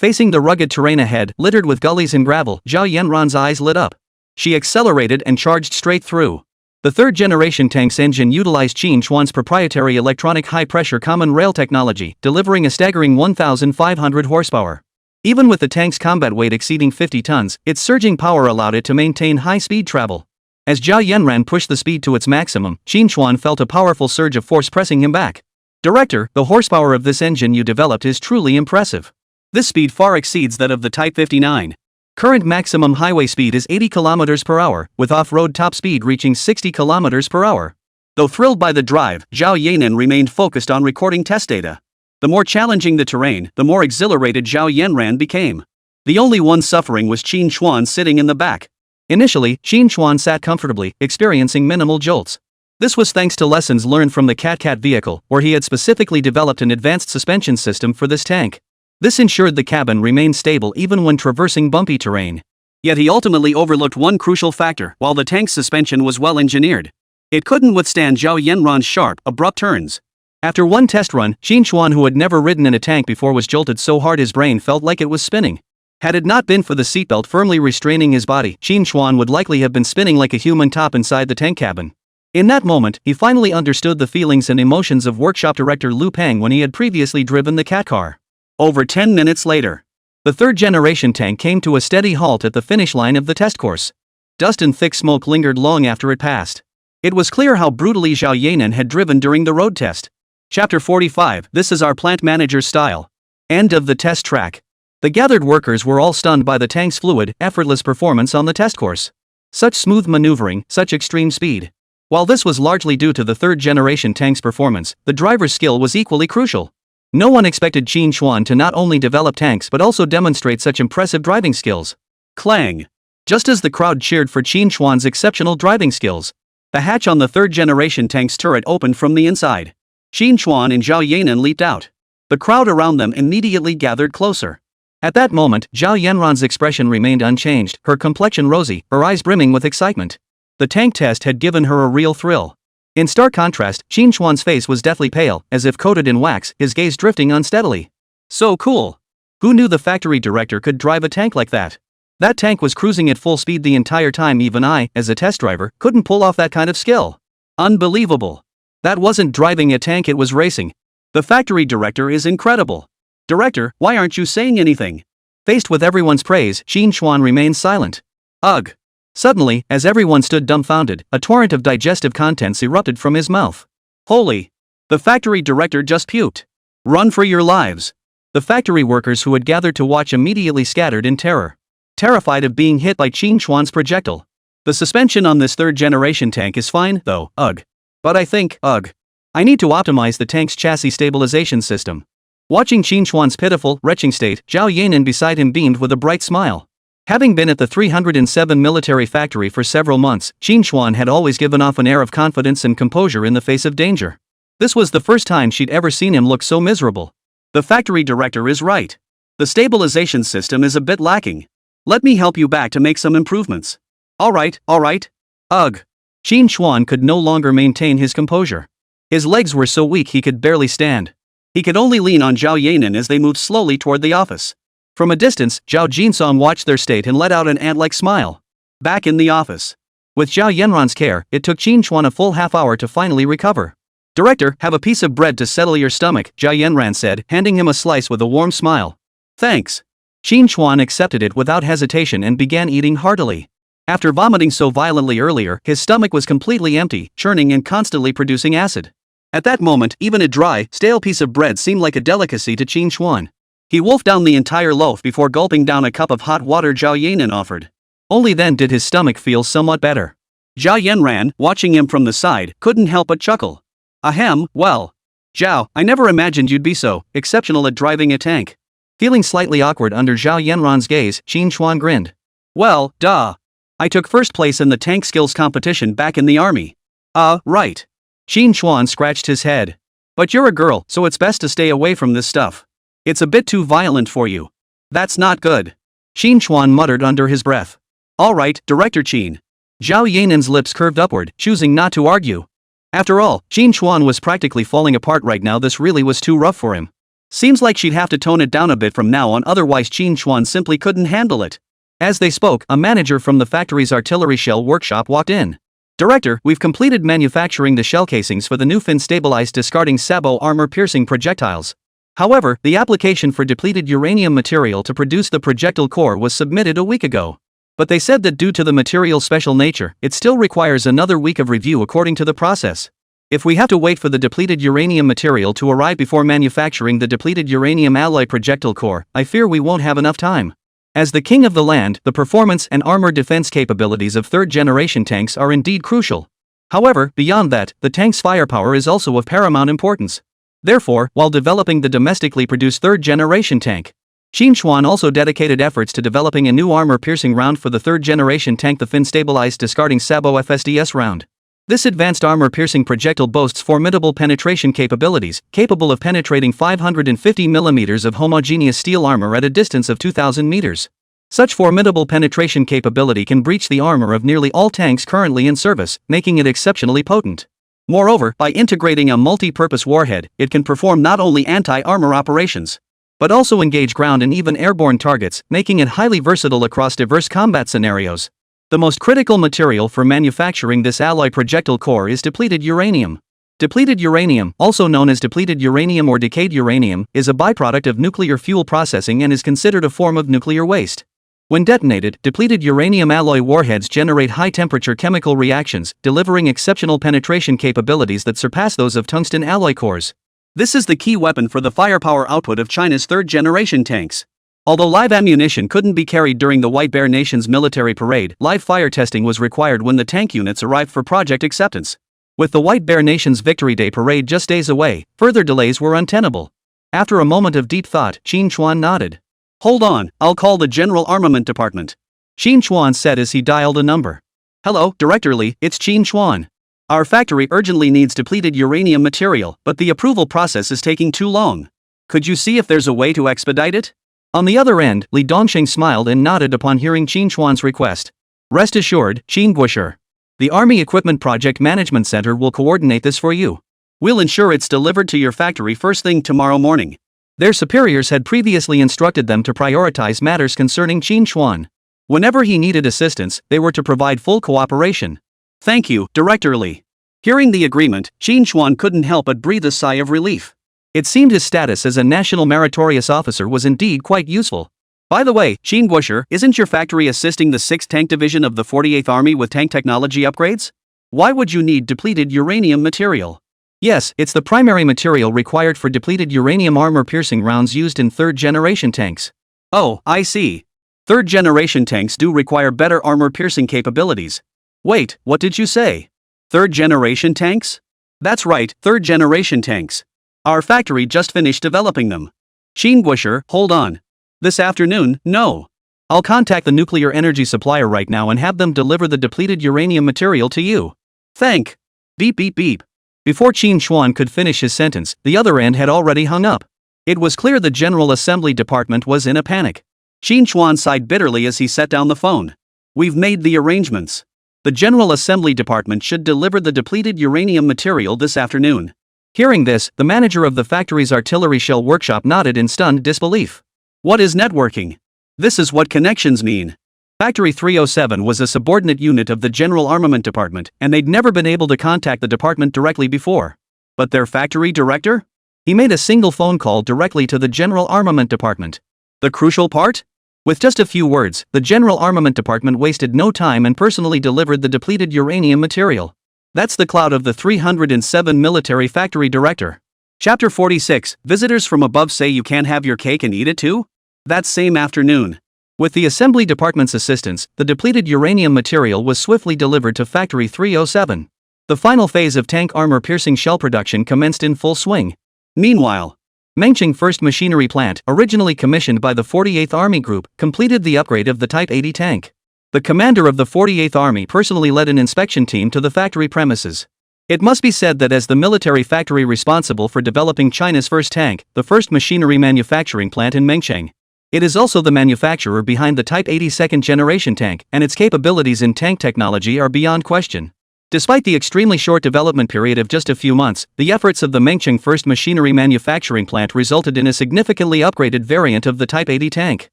Facing the rugged terrain ahead, littered with gullies and gravel, Zhao Yanran's eyes lit up. She accelerated and charged straight through. The third-generation tank's engine utilized Qín Chuān's proprietary electronic high-pressure common rail technology, delivering a staggering 1,500 horsepower. Even with the tank's combat weight exceeding 50 tons, its surging power allowed it to maintain high-speed travel. As Zhao Yanran pushed the speed to its maximum, Qín Chuān felt a powerful surge of force pressing him back. Director, the horsepower of this engine you developed is truly impressive. This speed far exceeds that of the Type 59. Current maximum highway speed is 80 km per hour, with off-road top speed reaching 60 km per hour. Though thrilled by the drive, Zhao Yanan remained focused on recording test data. The more challenging the terrain, the more exhilarated Zhao Yanran became. The only one suffering was Qín Chuān sitting in the back. Initially, Qín Chuān sat comfortably, experiencing minimal jolts. This was thanks to lessons learned from the Cat vehicle, where he had specifically developed an advanced suspension system for this tank. This ensured the cabin remained stable even when traversing bumpy terrain. Yet he ultimately overlooked one crucial factor: while the tank's suspension was well engineered, it couldn't withstand Zhao Yanran's sharp, abrupt turns. After one test run, Qín Chuān, who had never ridden in a tank before, was jolted so hard his brain felt like it was spinning. Had it not been for the seatbelt firmly restraining his body, Qín Chuān would likely have been spinning like a human top inside the tank cabin. In that moment, he finally understood the feelings and emotions of workshop director Liu Peng when he had previously driven the cat car. Over 10 minutes later, the third-generation tank came to a steady halt at the finish line of the test course. Dust and thick smoke lingered long after it passed. It was clear how brutally Zhao Yanan had driven during the road test. Chapter 45. This is our plant manager's style. End of the test track. The gathered workers were all stunned by the tank's fluid, effortless performance on the test course. Such smooth maneuvering, such extreme speed. While this was largely due to the third-generation tank's performance, the driver's skill was equally crucial. No one expected Qín Chuān to not only develop tanks but also demonstrate such impressive driving skills. Clang! Just as the crowd cheered for Qín Chuān's exceptional driving skills, the hatch on the third-generation tank's turret opened from the inside. Qín Chuān and Zhao Yanan leaped out. The crowd around them immediately gathered closer. At that moment, Zhao Yanran's expression remained unchanged, her complexion rosy, her eyes brimming with excitement. The tank test had given her a real thrill. In stark contrast, Qín Chuān's face was deathly pale, as if coated in wax, his gaze drifting unsteadily. So cool! Who knew the factory director could drive a tank like that? That tank was cruising at full speed the entire time. Even I, as a test driver, couldn't pull off that kind of skill. Unbelievable! That wasn't driving a tank, it was racing. The factory director is incredible. Director, why aren't you saying anything? Faced with everyone's praise, Qín Chuān remained silent. Ugh! Suddenly, as everyone stood dumbfounded, a torrent of digestive contents erupted from his mouth. Holy! The factory director just puked. Run for your lives! The factory workers who had gathered to watch immediately scattered in terror. Terrified of being hit by Qín Chuān's projectile. The suspension on this third-generation tank is fine, though, ugh. But I think, ugh. I need to optimize the tank's chassis stabilization system. Watching Qín Chuān's pitiful, retching state, Zhao Yanan beside him beamed with a bright smile. Having been at the 307 military factory for several months, Qín Chuān had always given off an air of confidence and composure in the face of danger. This was the first time she'd ever seen him look so miserable. The factory director is right. The stabilization system is a bit lacking. Let me help you back to make some improvements. Alright. Ugh. Qín Chuān could no longer maintain his composure. His legs were so weak he could barely stand. He could only lean on Zhao Yanan as they moved slowly toward the office. From a distance, Zhao Jinsong watched their state and let out an ant-like smile. Back in the office. With Zhao Yanran's care, it took Qín Chuān a full half hour to finally recover. Director, have a piece of bread to settle your stomach, Zhao Yanran said, handing him a slice with a warm smile. Thanks. Qín Chuān accepted it without hesitation and began eating heartily. After vomiting so violently earlier, his stomach was completely empty, churning and constantly producing acid. At that moment, even a dry, stale piece of bread seemed like a delicacy to Qín Chuān. He wolfed down the entire loaf before gulping down a cup of hot water Zhao Yanan offered. Only then did his stomach feel somewhat better. Zhao Yanran, watching him from the side, couldn't help but chuckle. Ahem, well. Zhao, I never imagined you'd be so exceptional at driving a tank. Feeling slightly awkward under Zhao Yanran's gaze, Qín Chuān grinned. Well, duh. I took first place in the tank skills competition back in the army. Right. Qín Chuān scratched his head. But you're a girl, so it's best to stay away from this stuff. It's a bit too violent for you. That's not good. Qín Chuān muttered under his breath. Alright, Director Qín. Zhao Yanan's lips curved upward, choosing not to argue. After all, Qín Chuān was practically falling apart right now. This really was too rough for him. Seems like she'd have to tone it down a bit from now on, otherwise Qín Chuān simply couldn't handle it. As they spoke, a manager from the factory's artillery shell workshop walked in. Director, we've completed manufacturing the shell casings for the new fin-stabilized discarding sabot armor-piercing projectiles. However, the application for depleted uranium material to produce the projectile core was submitted a week ago. But they said that due to the material's special nature, it still requires another week of review according to the process. If we have to wait for the depleted uranium material to arrive before manufacturing the depleted uranium alloy projectile core, I fear we won't have enough time. As the king of the land, the performance and armor defense capabilities of third-generation tanks are indeed crucial. However, beyond that, the tank's firepower is also of paramount importance. Therefore, while developing the domestically produced third-generation tank, Qín Chuān also dedicated efforts to developing a new armor-piercing round for the third-generation tank, the fin-stabilized discarding sabot FSDS round. This advanced armor-piercing projectile boasts formidable penetration capabilities, capable of penetrating 550 mm of homogeneous steel armor at a distance of 2,000 meters. Such formidable penetration capability can breach the armor of nearly all tanks currently in service, making it exceptionally potent. Moreover, by integrating a multi-purpose warhead, it can perform not only anti-armor operations, but also engage ground and even airborne targets, making it highly versatile across diverse combat scenarios. The most critical material for manufacturing this alloy projectile core is depleted uranium. Depleted uranium, also known as depleted uranium or decayed uranium, is a byproduct of nuclear fuel processing and is considered a form of nuclear waste. When detonated, depleted uranium alloy warheads generate high-temperature chemical reactions, delivering exceptional penetration capabilities that surpass those of tungsten alloy cores. This is the key weapon for the firepower output of China's third-generation tanks. Although live ammunition couldn't be carried during the White Bear Nation's military parade, live fire testing was required when the tank units arrived for project acceptance. With the White Bear Nation's Victory Day parade just days away, further delays were untenable. After a moment of deep thought, Qín Chuān nodded. "Hold on, I'll call the General Armament Department," Qín Chuān said as he dialed a number. "Hello, Director Li, it's Qín Chuān. Our factory urgently needs depleted uranium material, but the approval process is taking too long. Could you see if there's a way to expedite it?" On the other end, Li Dongsheng smiled and nodded upon hearing Qín Chuān's request. "Rest assured, Qín Guosher. The Army Equipment Project Management Center will coordinate this for you. We'll ensure it's delivered to your factory first thing tomorrow morning." Their superiors had previously instructed them to prioritize matters concerning Qín Chuān. Whenever he needed assistance, they were to provide full cooperation. "Thank you, Director Li." Hearing the agreement, Qín Chuān couldn't help but breathe a sigh of relief. It seemed his status as a national meritorious officer was indeed quite useful. "By the way, Qín Guosher, isn't your factory assisting the 6th Tank Division of the 48th Army with tank technology upgrades? Why would you need depleted uranium material?" "Yes, it's the primary material required for depleted uranium armor-piercing rounds used in third-generation tanks." "Oh, I see. Third-generation tanks do require better armor-piercing capabilities." "Wait, what did you say? Third-generation tanks?" "That's right, third-generation tanks. Our factory just finished developing them." "Qín Guosher, hold on. This afternoon, no. I'll contact the nuclear energy supplier right now and have them deliver the depleted uranium material to you. Thank." Beep beep beep. Before Qín Chuān could finish his sentence, the other end had already hung up. It was clear the General Assembly Department was in a panic. Qín Chuān sighed bitterly as he set down the phone. "We've made the arrangements. The General Assembly Department should deliver the depleted uranium material this afternoon." Hearing this, the manager of the factory's artillery shell workshop nodded in stunned disbelief. "What is networking? This is what connections mean." Factory 307 was a subordinate unit of the General Armament Department, and they'd never been able to contact the department directly before. But their factory director? He made a single phone call directly to the General Armament Department. The crucial part? With just a few words, the General Armament Department wasted no time and personally delivered the depleted uranium material. That's the clout of the 307 military factory director. Chapter 46, Visitors from above say you can't have your cake and eat it too? That same afternoon, with the Assembly Department's assistance, the depleted uranium material was swiftly delivered to Factory 307. The final phase of tank armor-piercing shell production commenced in full swing. Meanwhile, Mengcheng 1st Machinery Plant, originally commissioned by the 48th Army Group, completed the upgrade of the Type 80 tank. The commander of the 48th Army personally led an inspection team to the factory premises. It must be said that as the military factory responsible for developing China's first tank, the first machinery manufacturing plant in Mengcheng, it is also the manufacturer behind the Type 80 second-generation tank, and its capabilities in tank technology are beyond question. Despite the extremely short development period of just a few months, the efforts of the Mengcheng first machinery manufacturing plant resulted in a significantly upgraded variant of the Type 80 tank.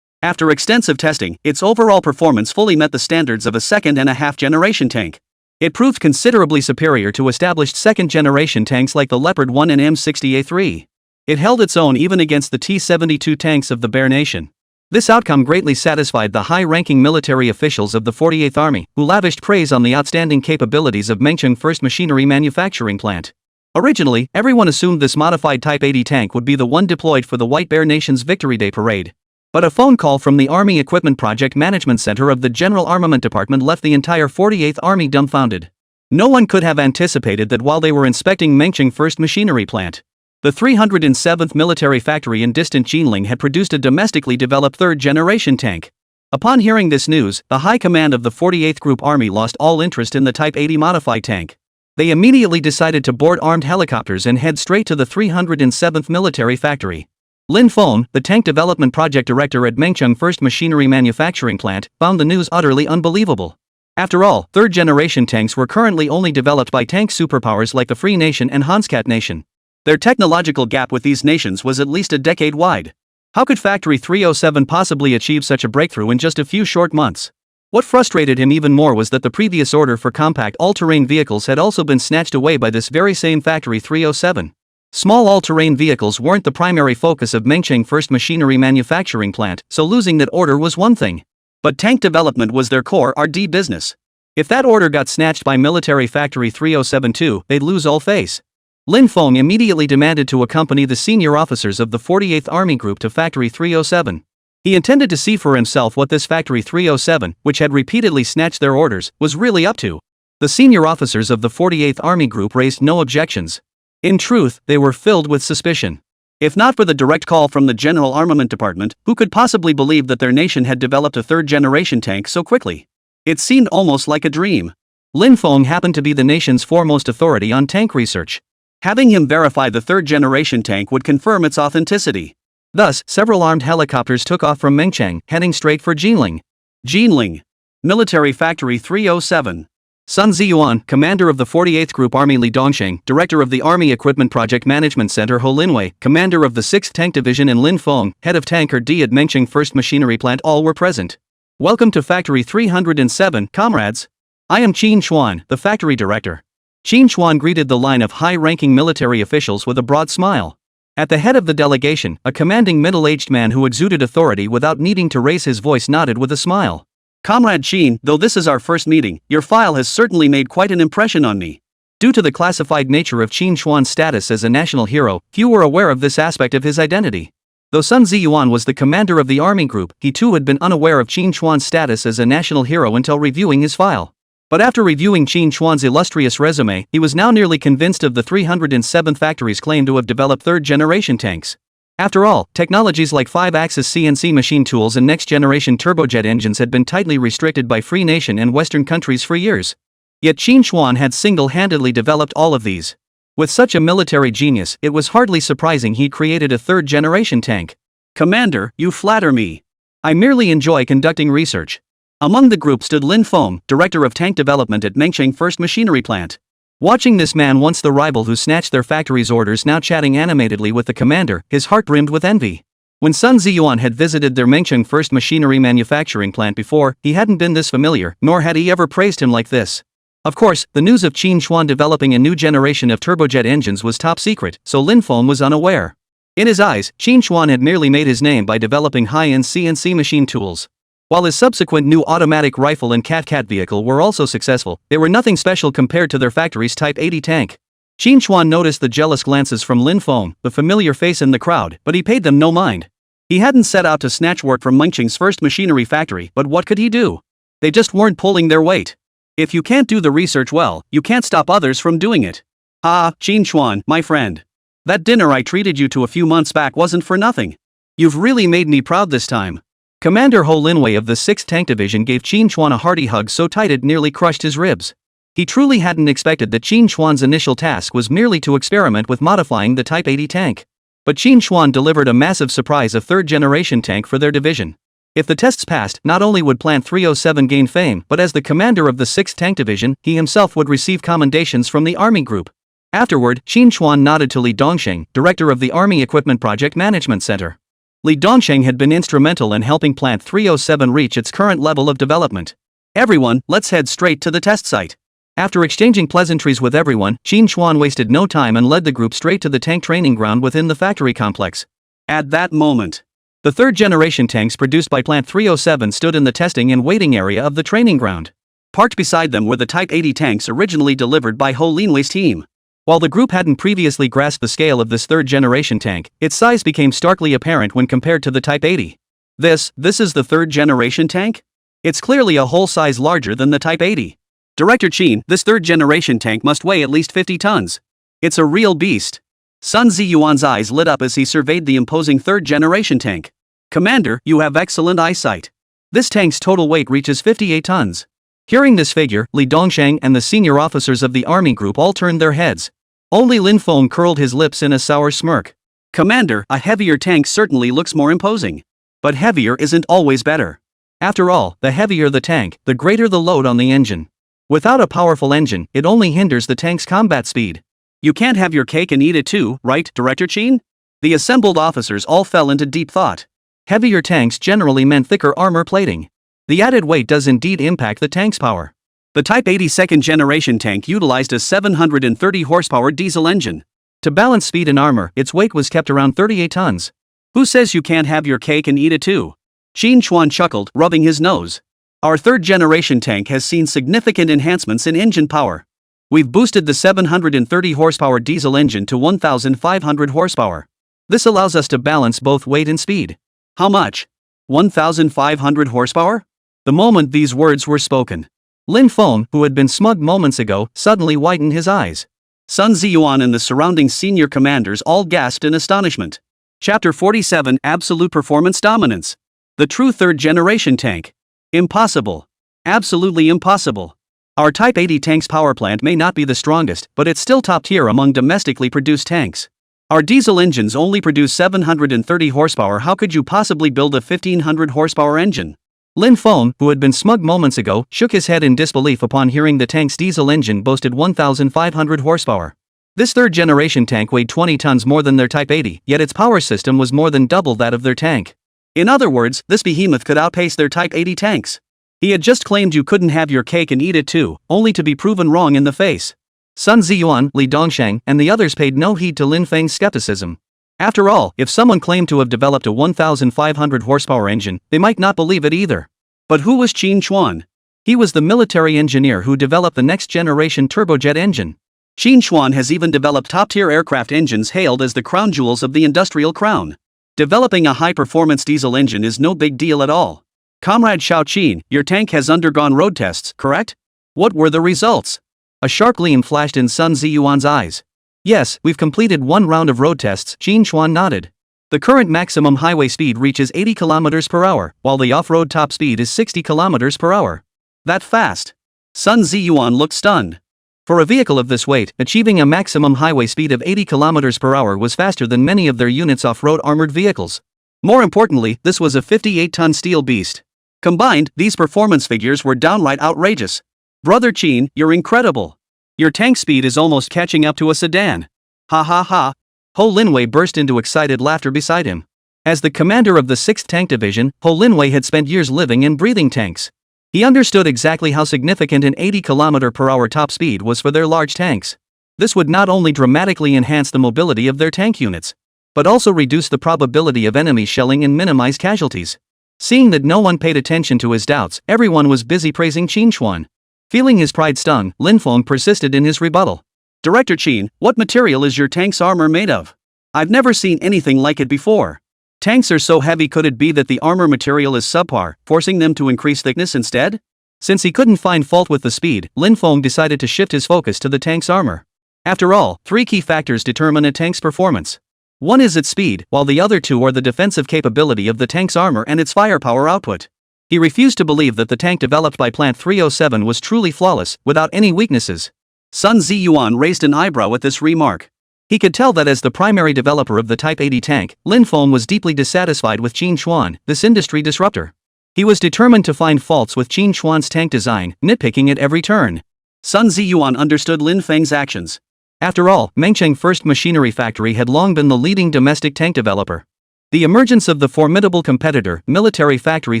After extensive testing, its overall performance fully met the standards of a second-and-a-half-generation tank. It proved considerably superior to established second-generation tanks like the Leopard 1 and M60A3. It held its own even against the T-72 tanks of the Bear Nation. This outcome greatly satisfied the high-ranking military officials of the 48th Army, who lavished praise on the outstanding capabilities of Mengcheng First Machinery Manufacturing Plant. Originally, everyone assumed this modified Type 80 tank would be the one deployed for the White Bear Nation's Victory Day parade. But a phone call from the Army Equipment Project Management Center of the General Armament Department left the entire 48th Army dumbfounded. No one could have anticipated that while they were inspecting Mengcheng First Machinery Plant, the 307th military factory in distant Jinling had produced a domestically developed third-generation tank. Upon hearing this news, the high command of the 48th Group Army lost all interest in the Type 80 modified tank. They immediately decided to board armed helicopters and head straight to the 307th military factory. Lin Feng, the tank development project director at Mengcheng First Machinery Manufacturing Plant, found the news utterly unbelievable. After all, third-generation tanks were currently only developed by tank superpowers like the Free Nation and Sakura Nation. Their technological gap with these nations was at least a decade wide. How could Factory 307 possibly achieve such a breakthrough in just a few short months? What frustrated him even more was that the previous order for compact all-terrain vehicles had also been snatched away by this very same Factory 307. Small all-terrain vehicles weren't the primary focus of Mengcheng First Machinery Manufacturing Plant, so losing that order was one thing. But tank development was their core R&D business. If that order got snatched by Military Factory 307 too, they'd lose all face. Lin Feng immediately demanded to accompany the senior officers of the 48th Army Group to Factory 307. He intended to see for himself what this Factory 307, which had repeatedly snatched their orders, was really up to. The senior officers of the 48th Army Group raised no objections. In truth, they were filled with suspicion. If not for the direct call from the General Armament Department, who could possibly believe that their nation had developed a third-generation tank so quickly? It seemed almost like a dream. Lin Feng happened to be the nation's foremost authority on tank research. Having him verify the third-generation tank would confirm its authenticity. Thus, several armed helicopters took off from Mengcheng, heading straight for Jinling. Jinling. Military Factory 307. Sun Ziyuan, commander of the 48th Group Army Li Dongsheng, director of the Army Equipment Project Management Center Ho Linwei, commander of the 6th Tank Division and Lin Feng, head of Tanker D at Mengcheng First Machinery Plant, all were present. Welcome to Factory 307, comrades. I am Qín Chuān, the factory director. Qín Chuān greeted the line of high-ranking military officials with a broad smile. At the head of the delegation, a commanding middle-aged man who exuded authority without needing to raise his voice nodded with a smile. Comrade Qín, though this is our first meeting, your file has certainly made quite an impression on me. Due to the classified nature of Qín Chuān's status as a national hero, few were aware of this aspect of his identity. Though Sun Ziyuan was the commander of the army group, he too had been unaware of Qín Chuān's status as a national hero until reviewing his file. But after reviewing Qín Chuān's illustrious resume, he was now nearly convinced of the 307th Factory's claim to have developed third-generation tanks. After all, technologies like 5-axis CNC machine tools and next-generation turbojet engines had been tightly restricted by free nation and Western countries for years. Yet Qín Chuān had single-handedly developed all of these. With such a military genius, it was hardly surprising he'd created a third-generation tank. Commander, you flatter me. I merely enjoy conducting research. Among the group stood Lin Feng, director of tank development at Mengcheng First Machinery Plant. Watching this man, once the rival who snatched their factory's orders, now chatting animatedly with the commander, his heart brimmed with envy. When Sun Ziyuan had visited their Mengcheng First Machinery Manufacturing Plant before, he hadn't been this familiar, nor had he ever praised him like this. Of course, the news of Qín Chuān developing a new generation of turbojet engines was top secret, so Lin Feng was unaware. In his eyes, Qín Chuān had merely made his name by developing high-end CNC machine tools. While his subsequent new automatic rifle and Cat vehicle were also successful, they were nothing special compared to their factory's Type 80 tank. Qín Chuān noticed the jealous glances from Lin Feng, the familiar face in the crowd, but he paid them no mind. He hadn't set out to snatch work from Mengcheng's First Machinery Factory, but what could he do? They just weren't pulling their weight. If you can't do the research well, you can't stop others from doing it. Ah, Qín Chuān, my friend. That dinner I treated you to a few months back wasn't for nothing. You've really made me proud this time. Commander Ho Linwei of the 6th Tank Division gave Qín Chuān a hearty hug so tight it nearly crushed his ribs. He truly hadn't expected that Qín Chuān's initial task was merely to experiment with modifying the Type 80 tank. But Qín Chuān delivered a massive surprise, a third-generation tank for their division. If the tests passed, not only would Plant 307 gain fame, but as the commander of the 6th Tank Division, he himself would receive commendations from the Army Group. Afterward, Qín Chuān nodded to Li Dongsheng, director of the Army Equipment Project Management Center. Li Dongsheng had been instrumental in helping Plant 307 reach its current level of development. Everyone, let's head straight to the test site. After exchanging pleasantries with everyone, Qín Chuān wasted no time and led the group straight to the tank training ground within the factory complex. At that moment, the third-generation tanks produced by Plant 307 stood in the testing and waiting area of the training ground. Parked beside them were the Type 80 tanks originally delivered by Ho Linwei's team. While the group hadn't previously grasped the scale of this third-generation tank, its size became starkly apparent when compared to the Type 80. This is the third-generation tank? It's clearly a whole size larger than the Type 80. Director Qín, this third-generation tank must weigh at least 50 tons. It's a real beast. Sun Ziyuan's eyes lit up as he surveyed the imposing third-generation tank. Commander, you have excellent eyesight. This tank's total weight reaches 58 tons. Hearing this figure, Li Dongsheng and the senior officers of the Army Group all turned their heads. Only Lin Feng curled his lips in a sour smirk. Commander, a heavier tank certainly looks more imposing. But heavier isn't always better. After all, the heavier the tank, the greater the load on the engine. Without a powerful engine, it only hinders the tank's combat speed. You can't have your cake and eat it too, right, Director Qín? The assembled officers all fell into deep thought. Heavier tanks generally meant thicker armor plating. The added weight does indeed impact the tank's power. The Type 80 second generation tank utilized a 730 horsepower diesel engine. To balance speed and armor, its weight was kept around 38 tons. Who says you can't have your cake and eat it too? Qín Chuān chuckled, rubbing his nose. Our third generation tank has seen significant enhancements in engine power. We've boosted the 730 horsepower diesel engine to 1,500 horsepower. This allows us to balance both weight and speed. How much? 1,500 horsepower? The moment these words were spoken, Lin Feng, who had been smug moments ago, suddenly widened his eyes. Sun Ziyuan and the surrounding senior commanders all gasped in astonishment. Chapter 47 Absolute Performance Dominance. The true third-generation tank. Impossible. Absolutely impossible. Our Type 80 tank's power plant may not be the strongest, but it's still top tier among domestically produced tanks. Our diesel engines only produce 730 horsepower. How could you possibly build a 1,500 horsepower engine? Lin Feng, who had been smug moments ago, shook his head in disbelief upon hearing the tank's diesel engine boasted 1,500 horsepower. This third-generation tank weighed 20 tons more than their Type 80, yet its power system was more than double that of their tank. In other words, this behemoth could outpace their Type 80 tanks. He had just claimed you couldn't have your cake and eat it too, only to be proven wrong in the face. Sun Ziyuan, Li Dongsheng, and the others paid no heed to Lin Feng's skepticism. After all, if someone claimed to have developed a 1,500 horsepower engine, they might not believe it either. But who was Qín Chuān? He was the military engineer who developed the next-generation turbojet engine. Qín Chuān has even developed top-tier aircraft engines hailed as the crown jewels of the industrial crown. Developing a high-performance diesel engine is no big deal at all. Comrade Xiao Qin, your tank has undergone road tests, correct? What were the results? A sharp gleam flashed in Sun Ziyuan's eyes. Yes, we've completed one round of road tests, Qín Chuān nodded. The current maximum highway speed reaches 80 km per hour, while the off-road top speed is 60 km per hour. That fast? Sun Ziyuan looked stunned. For a vehicle of this weight, achieving a maximum highway speed of 80 km per hour was faster than many of their units off-road armored vehicles. More importantly, this was a 58-ton steel beast. Combined, these performance figures were downright outrageous. Brother Qín, you're incredible. Your tank speed is almost catching up to a sedan. Ha ha ha. Ho Linwei burst into excited laughter beside him. As the commander of the 6th Tank Division, Ho Linwei had spent years living and breathing tanks. He understood exactly how significant an 80 km per hour top speed was for their large tanks. This would not only dramatically enhance the mobility of their tank units, but also reduce the probability of enemy shelling and minimize casualties. Seeing that no one paid attention to his doubts, everyone was busy praising Qín Chuān. Feeling his pride stung, Lin Feng persisted in his rebuttal. Director Qín, what material is your tank's armor made of? I've never seen anything like it before. Tanks are so heavy, could it be that the armor material is subpar, forcing them to increase thickness instead? Since he couldn't find fault with the speed, Lin Feng decided to shift his focus to the tank's armor. After all, 3 key factors determine a tank's performance. One is its speed, while the other 2 are the defensive capability of the tank's armor and its firepower output. He refused to believe that the tank developed by Plant 307 was truly flawless, without any weaknesses. Sun Ziyuan raised an eyebrow at this remark. He could tell that as the primary developer of the Type 80 tank, Lin Feng was deeply dissatisfied with Qín Chuān, this industry disruptor. He was determined to find faults with Qín Chuān's tank design, nitpicking at every turn. Sun Ziyuan understood Lin Feng's actions. After all, Mengcheng First Machinery Factory had long been the leading domestic tank developer. The emergence of the formidable competitor, Military Factory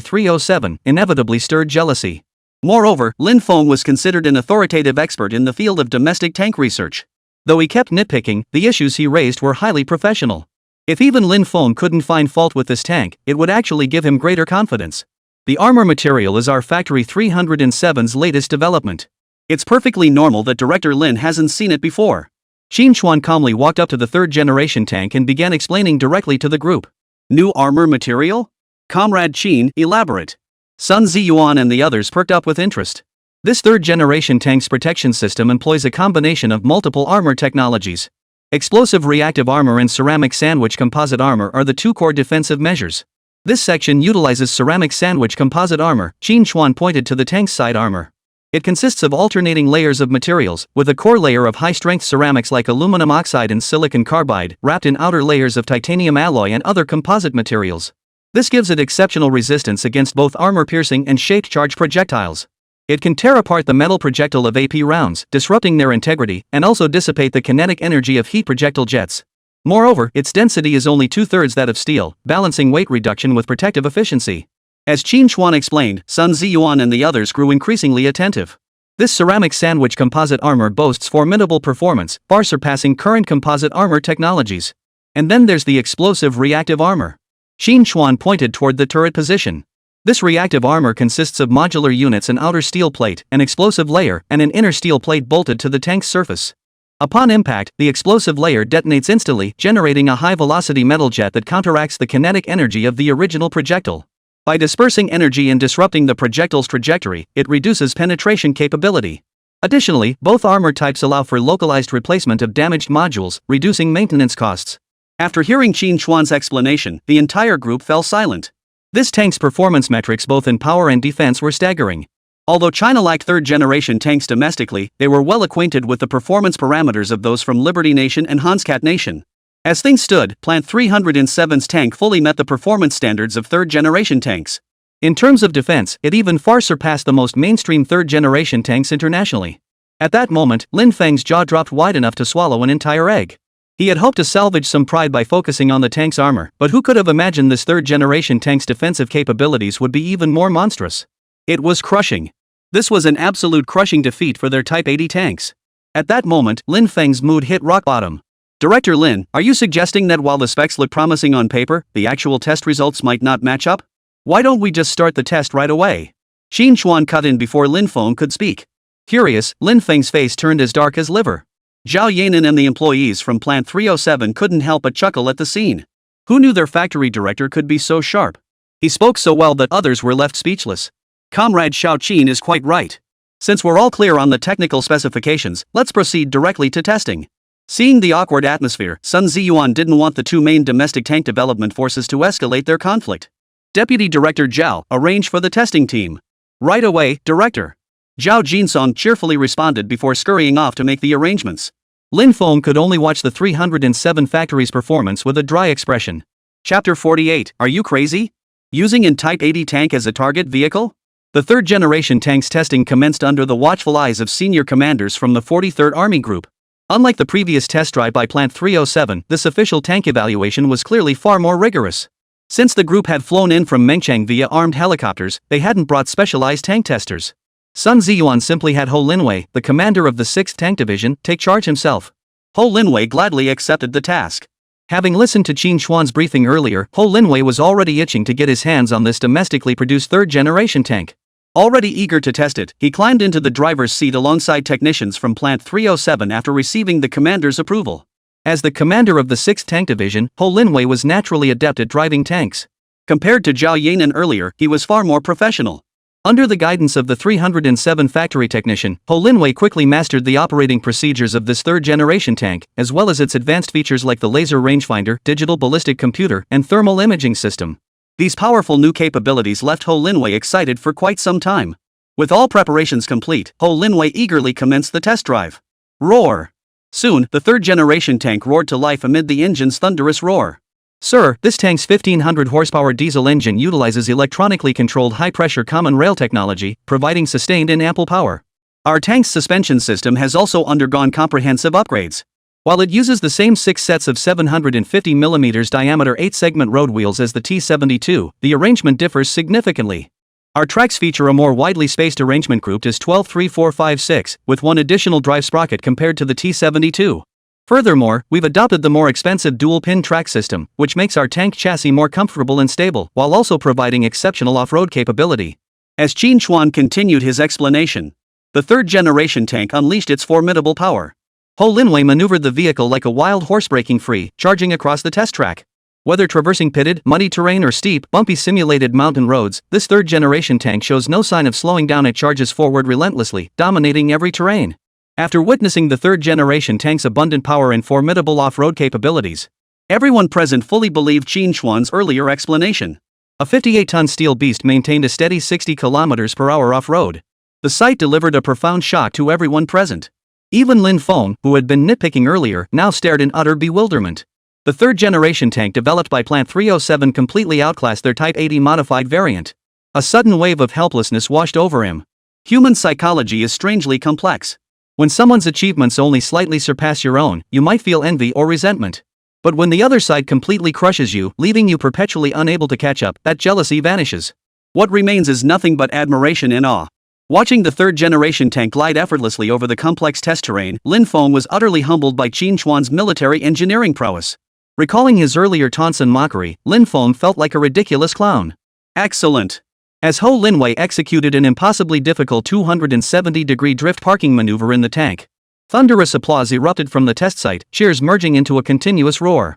307, inevitably stirred jealousy. Moreover, Lin Feng was considered an authoritative expert in the field of domestic tank research. Though he kept nitpicking, the issues he raised were highly professional. If even Lin Feng couldn't find fault with this tank, it would actually give him greater confidence. The armor material is our Factory 307's latest development. It's perfectly normal that Director Lin hasn't seen it before. Qín Chuān calmly walked up to the third-generation tank and began explaining directly to the group. New armor material? Comrade Qín, elaborate. Sun Ziyuan and the others perked up with interest. This third-generation tank's protection system employs a combination of multiple armor technologies. Explosive reactive armor and ceramic sandwich composite armor are the 2 core defensive measures. This section utilizes ceramic sandwich composite armor. Qín Chuān pointed to the tank's side armor. It consists of alternating layers of materials, with a core layer of high-strength ceramics like aluminum oxide and silicon carbide, wrapped in outer layers of titanium alloy and other composite materials. This gives it exceptional resistance against both armor-piercing and shaped-charge projectiles. It can tear apart the metal projectile of AP rounds, disrupting their integrity, and also dissipate the kinetic energy of heat projectile jets. Moreover, its density is only 2/3 that of steel, balancing weight reduction with protective efficiency. As Qín Chuān explained, Sun Ziyuan and the others grew increasingly attentive. This ceramic sandwich composite armor boasts formidable performance, far surpassing current composite armor technologies. And then there's the explosive reactive armor. Qín Chuān pointed toward the turret position. This reactive armor consists of modular units, an outer steel plate, an explosive layer, and an inner steel plate bolted to the tank's surface. Upon impact, the explosive layer detonates instantly, generating a high-velocity metal jet that counteracts the kinetic energy of the original projectile. By dispersing energy and disrupting the projectile's trajectory, it reduces penetration capability. Additionally, both armor types allow for localized replacement of damaged modules, reducing maintenance costs. After hearing Qín Chuān's explanation, the entire group fell silent. This tank's performance metrics both in power and defense were staggering. Although China lacked third-generation tanks domestically, they were well acquainted with the performance parameters of those from Liberty Nation and Handcrafting Nation. As things stood, Plant 307's tank fully met the performance standards of third-generation tanks. In terms of defense, it even far surpassed the most mainstream third-generation tanks internationally. At that moment, Lin Feng's jaw dropped wide enough to swallow an entire egg. He had hoped to salvage some pride by focusing on the tank's armor, but who could have imagined this third-generation tank's defensive capabilities would be even more monstrous? It was crushing. This was an absolute crushing defeat for their Type 80 tanks. At that moment, Lin Feng's mood hit rock bottom. Director Lin, are you suggesting that while the specs look promising on paper, the actual test results might not match up? Why don't we just start the test right away? Qín Chuān cut in before Lin Feng could speak. Furious, Lin Feng's face turned as dark as liver. Zhao Yanan and the employees from Plant 307 couldn't help but chuckle at the scene. Who knew their factory director could be so sharp? He spoke so well that others were left speechless. Comrade Xiao Qin is quite right. Since we're all clear on the technical specifications, let's proceed directly to testing. Seeing the awkward atmosphere, Sun Ziyuan didn't want the two main domestic tank development forces to escalate their conflict. Deputy Director Zhao, arrange for the testing team. Right away, Director. Zhao Jinsong cheerfully responded before scurrying off to make the arrangements. Lin Feng could only watch the 307 factory's performance with a dry expression. Chapter 48, Are you crazy? Using an Type 80 tank as a target vehicle? The third-generation tank's testing commenced under the watchful eyes of senior commanders from the 43rd Army Group. Unlike the previous test drive by Plant 307, this official tank evaluation was clearly far more rigorous. Since the group had flown in from Mengchang via armed helicopters, they hadn't brought specialized tank testers. Sun Ziyuan simply had Ho Linwei, the commander of the 6th Tank Division, take charge himself. Ho Linwei gladly accepted the task. Having listened to Qín Chuān's briefing earlier, Ho Linwei was already itching to get his hands on this domestically produced third-generation tank. Already eager to test it, he climbed into the driver's seat alongside technicians from Plant 307 after receiving the commander's approval. As the commander of the 6th Tank Division, Ho Linwei was naturally adept at driving tanks. Compared to Zhao Yanan earlier, he was far more professional. Under the guidance of the 307 factory technician, Ho Linwei quickly mastered the operating procedures of this third-generation tank, as well as its advanced features like the laser rangefinder, digital ballistic computer, and thermal imaging system. These powerful new capabilities left Ho Linwei excited for quite some time. With all preparations complete, Ho Linwei eagerly commenced the test drive. Roar! Soon, the third-generation tank roared to life amid the engine's thunderous roar. Sir, this tank's 1500 horsepower diesel engine utilizes electronically controlled high-pressure common rail technology, providing sustained and ample power. Our tank's suspension system has also undergone comprehensive upgrades. While it uses the same 6 sets of 750mm diameter 8-segment road wheels as the T-72, the arrangement differs significantly. Our tracks feature a more widely spaced arrangement grouped as 12-3-4-5-6, with one additional drive sprocket compared to the T-72. Furthermore, we've adopted the more expensive dual-pin track system, which makes our tank chassis more comfortable and stable, while also providing exceptional off-road capability. As Qín Chuān continued his explanation, the third-generation tank unleashed its formidable power. Ho Linwei maneuvered the vehicle like a wild horse breaking free, charging across the test track. Whether traversing pitted, muddy terrain or steep, bumpy simulated mountain roads, this third-generation tank shows no sign of slowing down. It charges forward relentlessly, dominating every terrain. After witnessing the third-generation tank's abundant power and formidable off-road capabilities, everyone present fully believed Qín Chuān's earlier explanation. A 58-ton steel beast maintained a steady 60 km/h off-road. The sight delivered a profound shock to everyone present. Even Lin Feng, who had been nitpicking earlier, now stared in utter bewilderment. The third-generation tank developed by Plant 307 completely outclassed their Type 80 modified variant. A sudden wave of helplessness washed over him. Human psychology is strangely complex. When someone's achievements only slightly surpass your own, you might feel envy or resentment. But when the other side completely crushes you, leaving you perpetually unable to catch up, that jealousy vanishes. What remains is nothing but admiration and awe. Watching the third-generation tank glide effortlessly over the complex test terrain, Lin Feng was utterly humbled by Qín Chuān's military engineering prowess. Recalling his earlier taunts and mockery, Lin Feng felt like a ridiculous clown. Excellent! As Ho Linwei executed an impossibly difficult 270-degree drift parking maneuver in the tank, thunderous applause erupted from the test site, cheers merging into a continuous roar.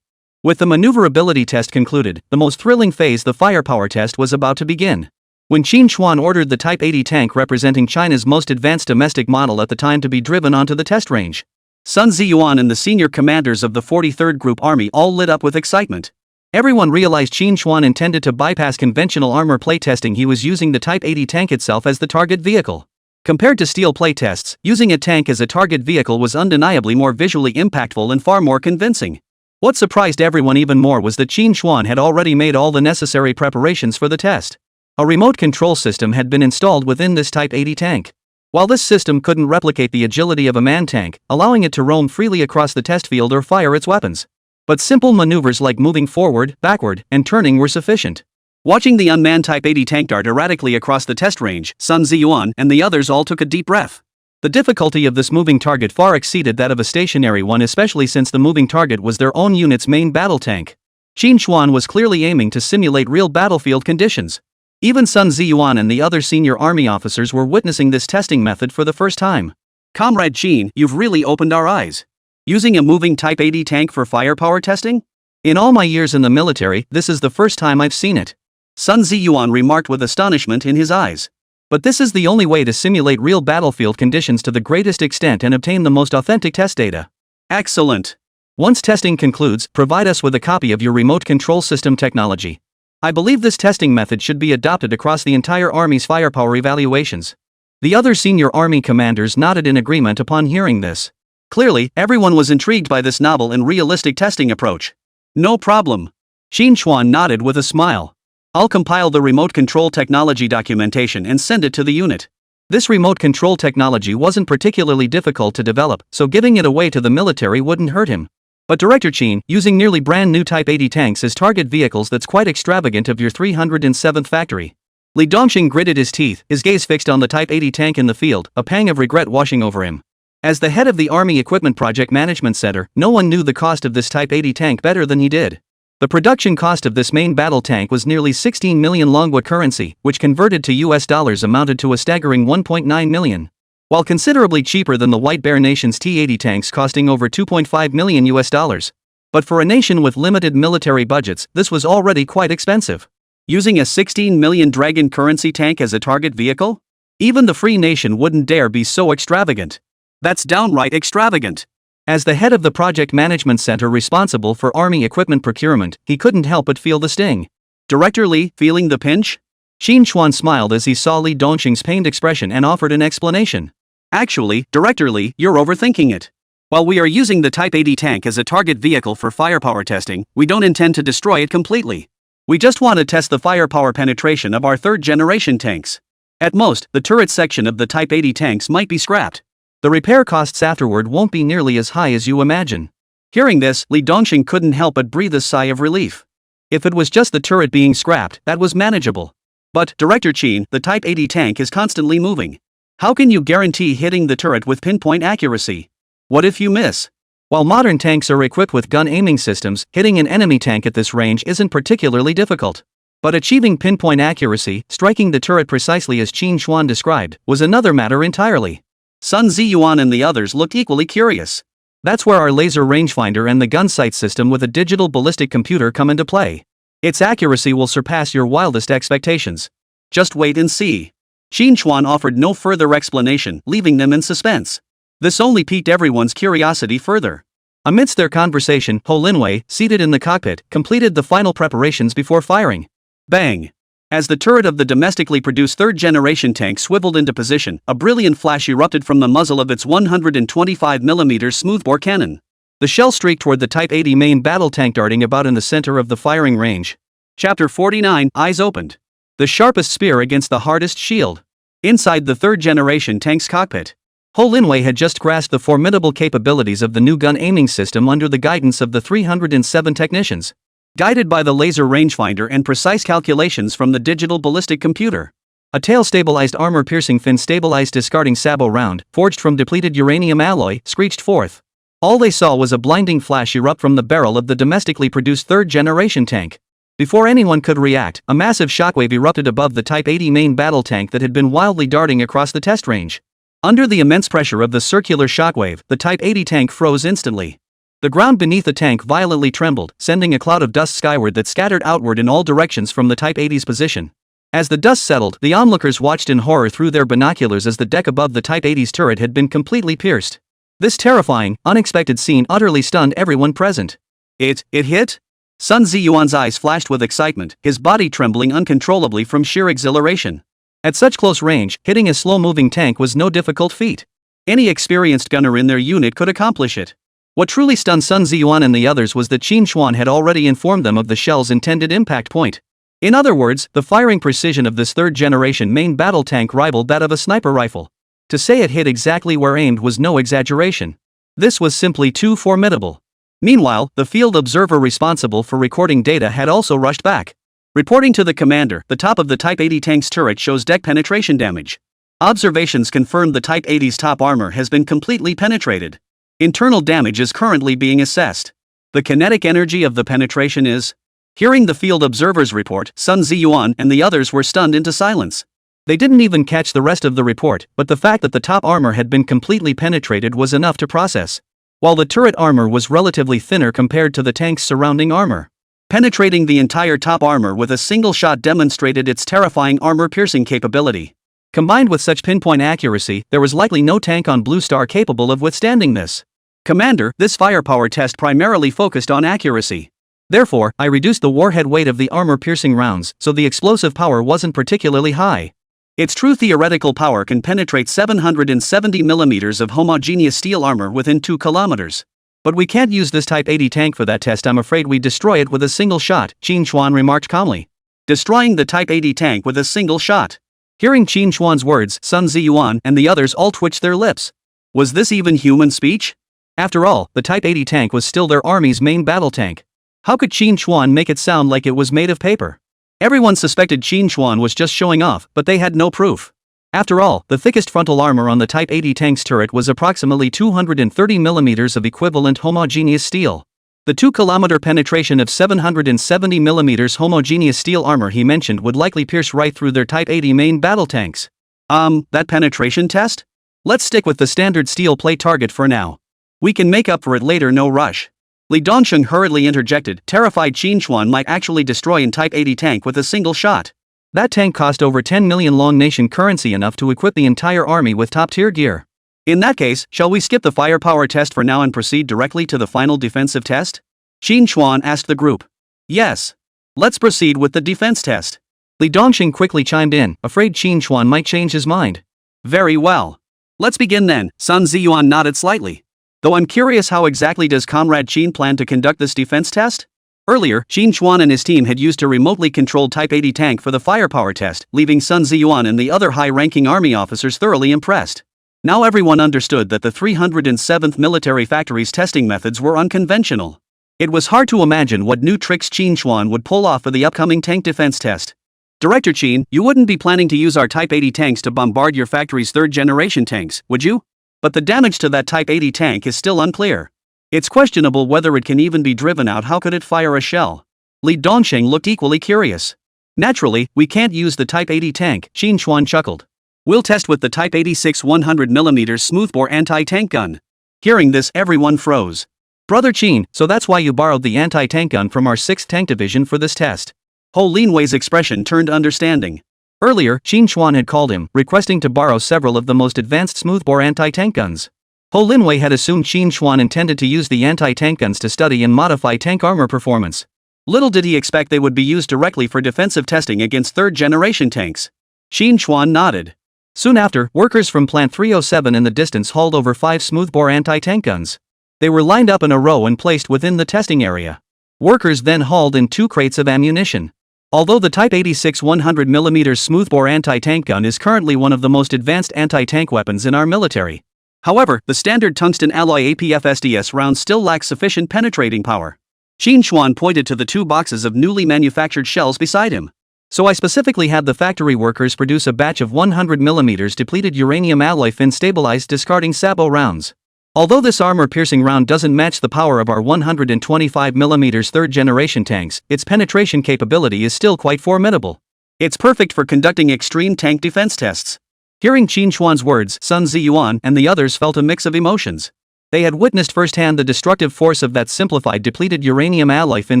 With the maneuverability test concluded, the most thrilling phase, the firepower test, was about to begin. When Qín Chuān ordered the Type 80 tank representing China's most advanced domestic model at the time to be driven onto the test range, Sun Ziyuan and the senior commanders of the 43rd Group Army all lit up with excitement. Everyone realized Qín Chuān intended to bypass conventional armor plate testing. He was using the Type 80 tank itself as the target vehicle. Compared to steel plate tests, using a tank as a target vehicle was undeniably more visually impactful and far more convincing. What surprised everyone even more was that Qín Chuān had already made all the necessary preparations for the test. A remote control system had been installed within this Type 80 tank. While this system couldn't replicate the agility of a manned tank, allowing it to roam freely across the test field or fire its weapons, but simple maneuvers like moving forward, backward, and turning were sufficient. Watching the unmanned Type 80 tank dart erratically across the test range, Sun Ziyuan and the others all took a deep breath. The difficulty of this moving target far exceeded that of a stationary one, especially since the moving target was their own unit's main battle tank. Qín Chuān was clearly aiming to simulate real battlefield conditions. Even Sun Ziyuan and the other senior army officers were witnessing this testing method for the first time. Comrade Qín, you've really opened our eyes. Using a moving Type 80 tank for firepower testing? In all my years in the military, this is the first time I've seen it. Sun Ziyuan remarked with astonishment in his eyes. But this is the only way to simulate real battlefield conditions to the greatest extent and obtain the most authentic test data. Excellent. Once testing concludes, provide us with a copy of your remote control system technology. I believe this testing method should be adopted across the entire Army's firepower evaluations. The other senior Army commanders nodded in agreement upon hearing this. Clearly, everyone was intrigued by this novel and realistic testing approach. No problem. Qín Chuān nodded with a smile. I'll compile the remote control technology documentation and send it to the unit. This remote control technology wasn't particularly difficult to develop, so giving it away to the military wouldn't hurt him. But Director Qín, using nearly brand new Type 80 tanks as target vehicles, that's quite extravagant of your 307th factory. Li Dongxing gritted his teeth, his gaze fixed on the Type 80 tank in the field, a pang of regret washing over him. As the head of the Army Equipment Project Management Center, no one knew the cost of this Type 80 tank better than he did. The production cost of this main battle tank was nearly 16 million Longguo currency, which converted to US dollars amounted to a staggering 1.9 million. While considerably cheaper than the White Bear Nation's T-80 tanks costing over 2.5 million US dollars. But for a nation with limited military budgets, this was already quite expensive. Using a 16 million Dragon currency tank as a target vehicle? Even the free nation wouldn't dare be so extravagant. That's downright extravagant. As the head of the Project Management Center responsible for Army equipment procurement, he couldn't help but feel the sting. Director Li, feeling the pinch? Qín Chuān smiled as he saw Li Dongxing's pained expression and offered an explanation. Actually, Director Li, you're overthinking it. While we are using the Type 80 tank as a target vehicle for firepower testing, we don't intend to destroy it completely. We just want to test the firepower penetration of our third-generation tanks. At most, the turret section of the Type 80 tanks might be scrapped. The repair costs afterward won't be nearly as high as you imagine. Hearing this, Li Dongxing couldn't help but breathe a sigh of relief. If it was just the turret being scrapped, that was manageable. But, Director Qín, the Type 80 tank is constantly moving. How can you guarantee hitting the turret with pinpoint accuracy? What if you miss? While modern tanks are equipped with gun aiming systems, hitting an enemy tank at this range isn't particularly difficult. But achieving pinpoint accuracy, striking the turret precisely as Qín Chuān described, was another matter entirely. Sun Ziyuan and the others looked equally curious. That's where our laser rangefinder and the gun sight system with a digital ballistic computer come into play. Its accuracy will surpass your wildest expectations. Just wait and see. Qín Chuān offered no further explanation, leaving them in suspense. This only piqued everyone's curiosity further. Amidst their conversation, Ho Linwei, seated in the cockpit, completed the final preparations before firing. Bang! As the turret of the domestically produced third-generation tank swiveled into position, a brilliant flash erupted from the muzzle of its 125mm smoothbore cannon. The shell streaked toward the Type 80 main battle tank, darting about in the center of the firing range. Chapter 49, Eyes Opened. The sharpest spear against the hardest shield. Inside the third-generation tank's cockpit, Ho Linwei had just grasped the formidable capabilities of the new gun aiming system under the guidance of the 307 technicians. guided by the laser rangefinder and precise calculations from the digital ballistic computer. A tail-stabilized armor-piercing fin-stabilized discarding sabot round, forged from depleted uranium alloy, screeched forth. All they saw was a blinding flash erupt from the barrel of the domestically produced third-generation tank. Before anyone could react, a massive shockwave erupted above the Type 80 main battle tank that had been wildly darting across the test range. Under the immense pressure of the circular shockwave, the Type 80 tank froze instantly. The ground beneath the tank violently trembled, sending a cloud of dust skyward that scattered outward in all directions from the Type 80's position. As the dust settled, the onlookers watched in horror through their binoculars as the deck above the Type 80's turret had been completely pierced. This terrifying, unexpected scene utterly stunned everyone present. It hit? Sun Ziyuan's eyes flashed with excitement, his body trembling uncontrollably from sheer exhilaration. At such close range, hitting a slow-moving tank was no difficult feat. Any experienced gunner in their unit could accomplish it. What truly stunned Sun Ziyuan and the others was that Qín Chuān had already informed them of the shell's intended impact point. In other words, the firing precision of this third-generation main battle tank rivaled that of a sniper rifle. To say it hit exactly where aimed was no exaggeration. This was simply too formidable. Meanwhile, the field observer responsible for recording data had also rushed back. Reporting to the commander, the top of the Type 80 tank's turret shows deck penetration damage. Observations confirmed the Type 80's top armor has been completely penetrated. Internal damage is currently being assessed. The kinetic energy of the penetration is... Hearing the field observer's report, Sun Ziyuan and the others were stunned into silence. They didn't even catch the rest of the report, but the fact that the top armor had been completely penetrated was enough to process. While the turret armor was relatively thinner compared to the tank's surrounding armor. Penetrating the entire top armor with a single shot demonstrated its terrifying armor-piercing capability. Combined with such pinpoint accuracy, there was likely no tank on Blue Star capable of withstanding this. Commander, this firepower test primarily focused on accuracy. Therefore, I reduced the warhead weight of the armor-piercing rounds, so the explosive power wasn't particularly high. Its true theoretical power can penetrate 770 millimeters of homogeneous steel armor within 2 kilometers. But we can't use this Type 80 tank for that test. I'm afraid we'd destroy it with a single shot, Qín Chuān remarked calmly. Destroying the Type 80 tank with a single shot. Hearing Qín Chuān's words, Sun Ziyuan and the others all twitched their lips. Was this even human speech? After all, the Type 80 tank was still their army's main battle tank. How could Qín Chuān make it sound like it was made of paper? Everyone suspected Qín Chuān was just showing off, but they had no proof. After all, the thickest frontal armor on the Type 80 tank's turret was approximately 230 millimeters of equivalent homogeneous steel. The 2-kilometer penetration of 770 millimeters homogeneous steel armor he mentioned would likely pierce right through their Type 80 main battle tanks. That penetration test? Let's stick with the standard steel plate target for now. We can make up for it later, no rush. Li Dongsheng hurriedly interjected, terrified Qín Chuān might actually destroy an Type 80 tank with a single shot. That tank cost over 10 million Longguo Nation currency, enough to equip the entire army with top-tier gear. In that case, shall we skip the firepower test for now and proceed directly to the final defensive test? Qín Chuān asked the group. Yes. Let's proceed with the defense test. Li Dongsheng quickly chimed in, afraid Qín Chuān might change his mind. Very well. Let's begin then, Sun Ziyuan nodded slightly. Though I'm curious, how exactly does Comrade Qín plan to conduct this defense test? Earlier, Qín Chuān and his team had used a remotely controlled Type 80 tank for the firepower test, leaving Sun Ziyuan and the other high-ranking army officers thoroughly impressed. Now everyone understood that the 307th Military Factory's testing methods were unconventional. It was hard to imagine what new tricks Qín Chuān would pull off for the upcoming tank defense test. Director Qín, you wouldn't be planning to use our Type 80 tanks to bombard your factory's third-generation tanks, would you? But the damage to that Type 80 tank is still unclear. It's questionable whether it can even be driven out. How could it fire a shell? Li Dongsheng looked equally curious. Naturally, we can't use the Type 80 tank, Qín Chuān chuckled. We'll test with the Type 86 100mm smoothbore anti-tank gun. Hearing this, everyone froze. Brother Qín, so that's why you borrowed the anti-tank gun from our 6th Tank Division for this test? Ho Linwei's expression turned understanding. Earlier, Qín Chuān had called him, requesting to borrow several of the most advanced smoothbore anti-tank guns. Ho Linwei had assumed Qín Chuān intended to use the anti-tank guns to study and modify tank armor performance. Little did he expect they would be used directly for defensive testing against third-generation tanks. Qín Chuān nodded. Soon after, workers from Plant 307 in the distance hauled over 5 smoothbore anti-tank guns. They were lined up in a row and placed within the testing area. Workers then hauled in 2 crates of ammunition. Although the Type 86 100mm smoothbore anti-tank gun is currently one of the most advanced anti-tank weapons in our military. However, the standard tungsten alloy APF SDS rounds still lack sufficient penetrating power. Qín Chuān pointed to the 2 boxes of newly manufactured shells beside him. So I specifically had the factory workers produce a batch of 100mm depleted uranium alloy fin stabilized discarding sabot rounds. Although this armor-piercing round doesn't match the power of our 125mm third-generation tanks, its penetration capability is still quite formidable. It's perfect for conducting extreme tank defense tests. Hearing Qín Chuān's words, Sun Ziyuan and the others felt a mix of emotions. They had witnessed firsthand the destructive force of that simplified depleted uranium alloy fin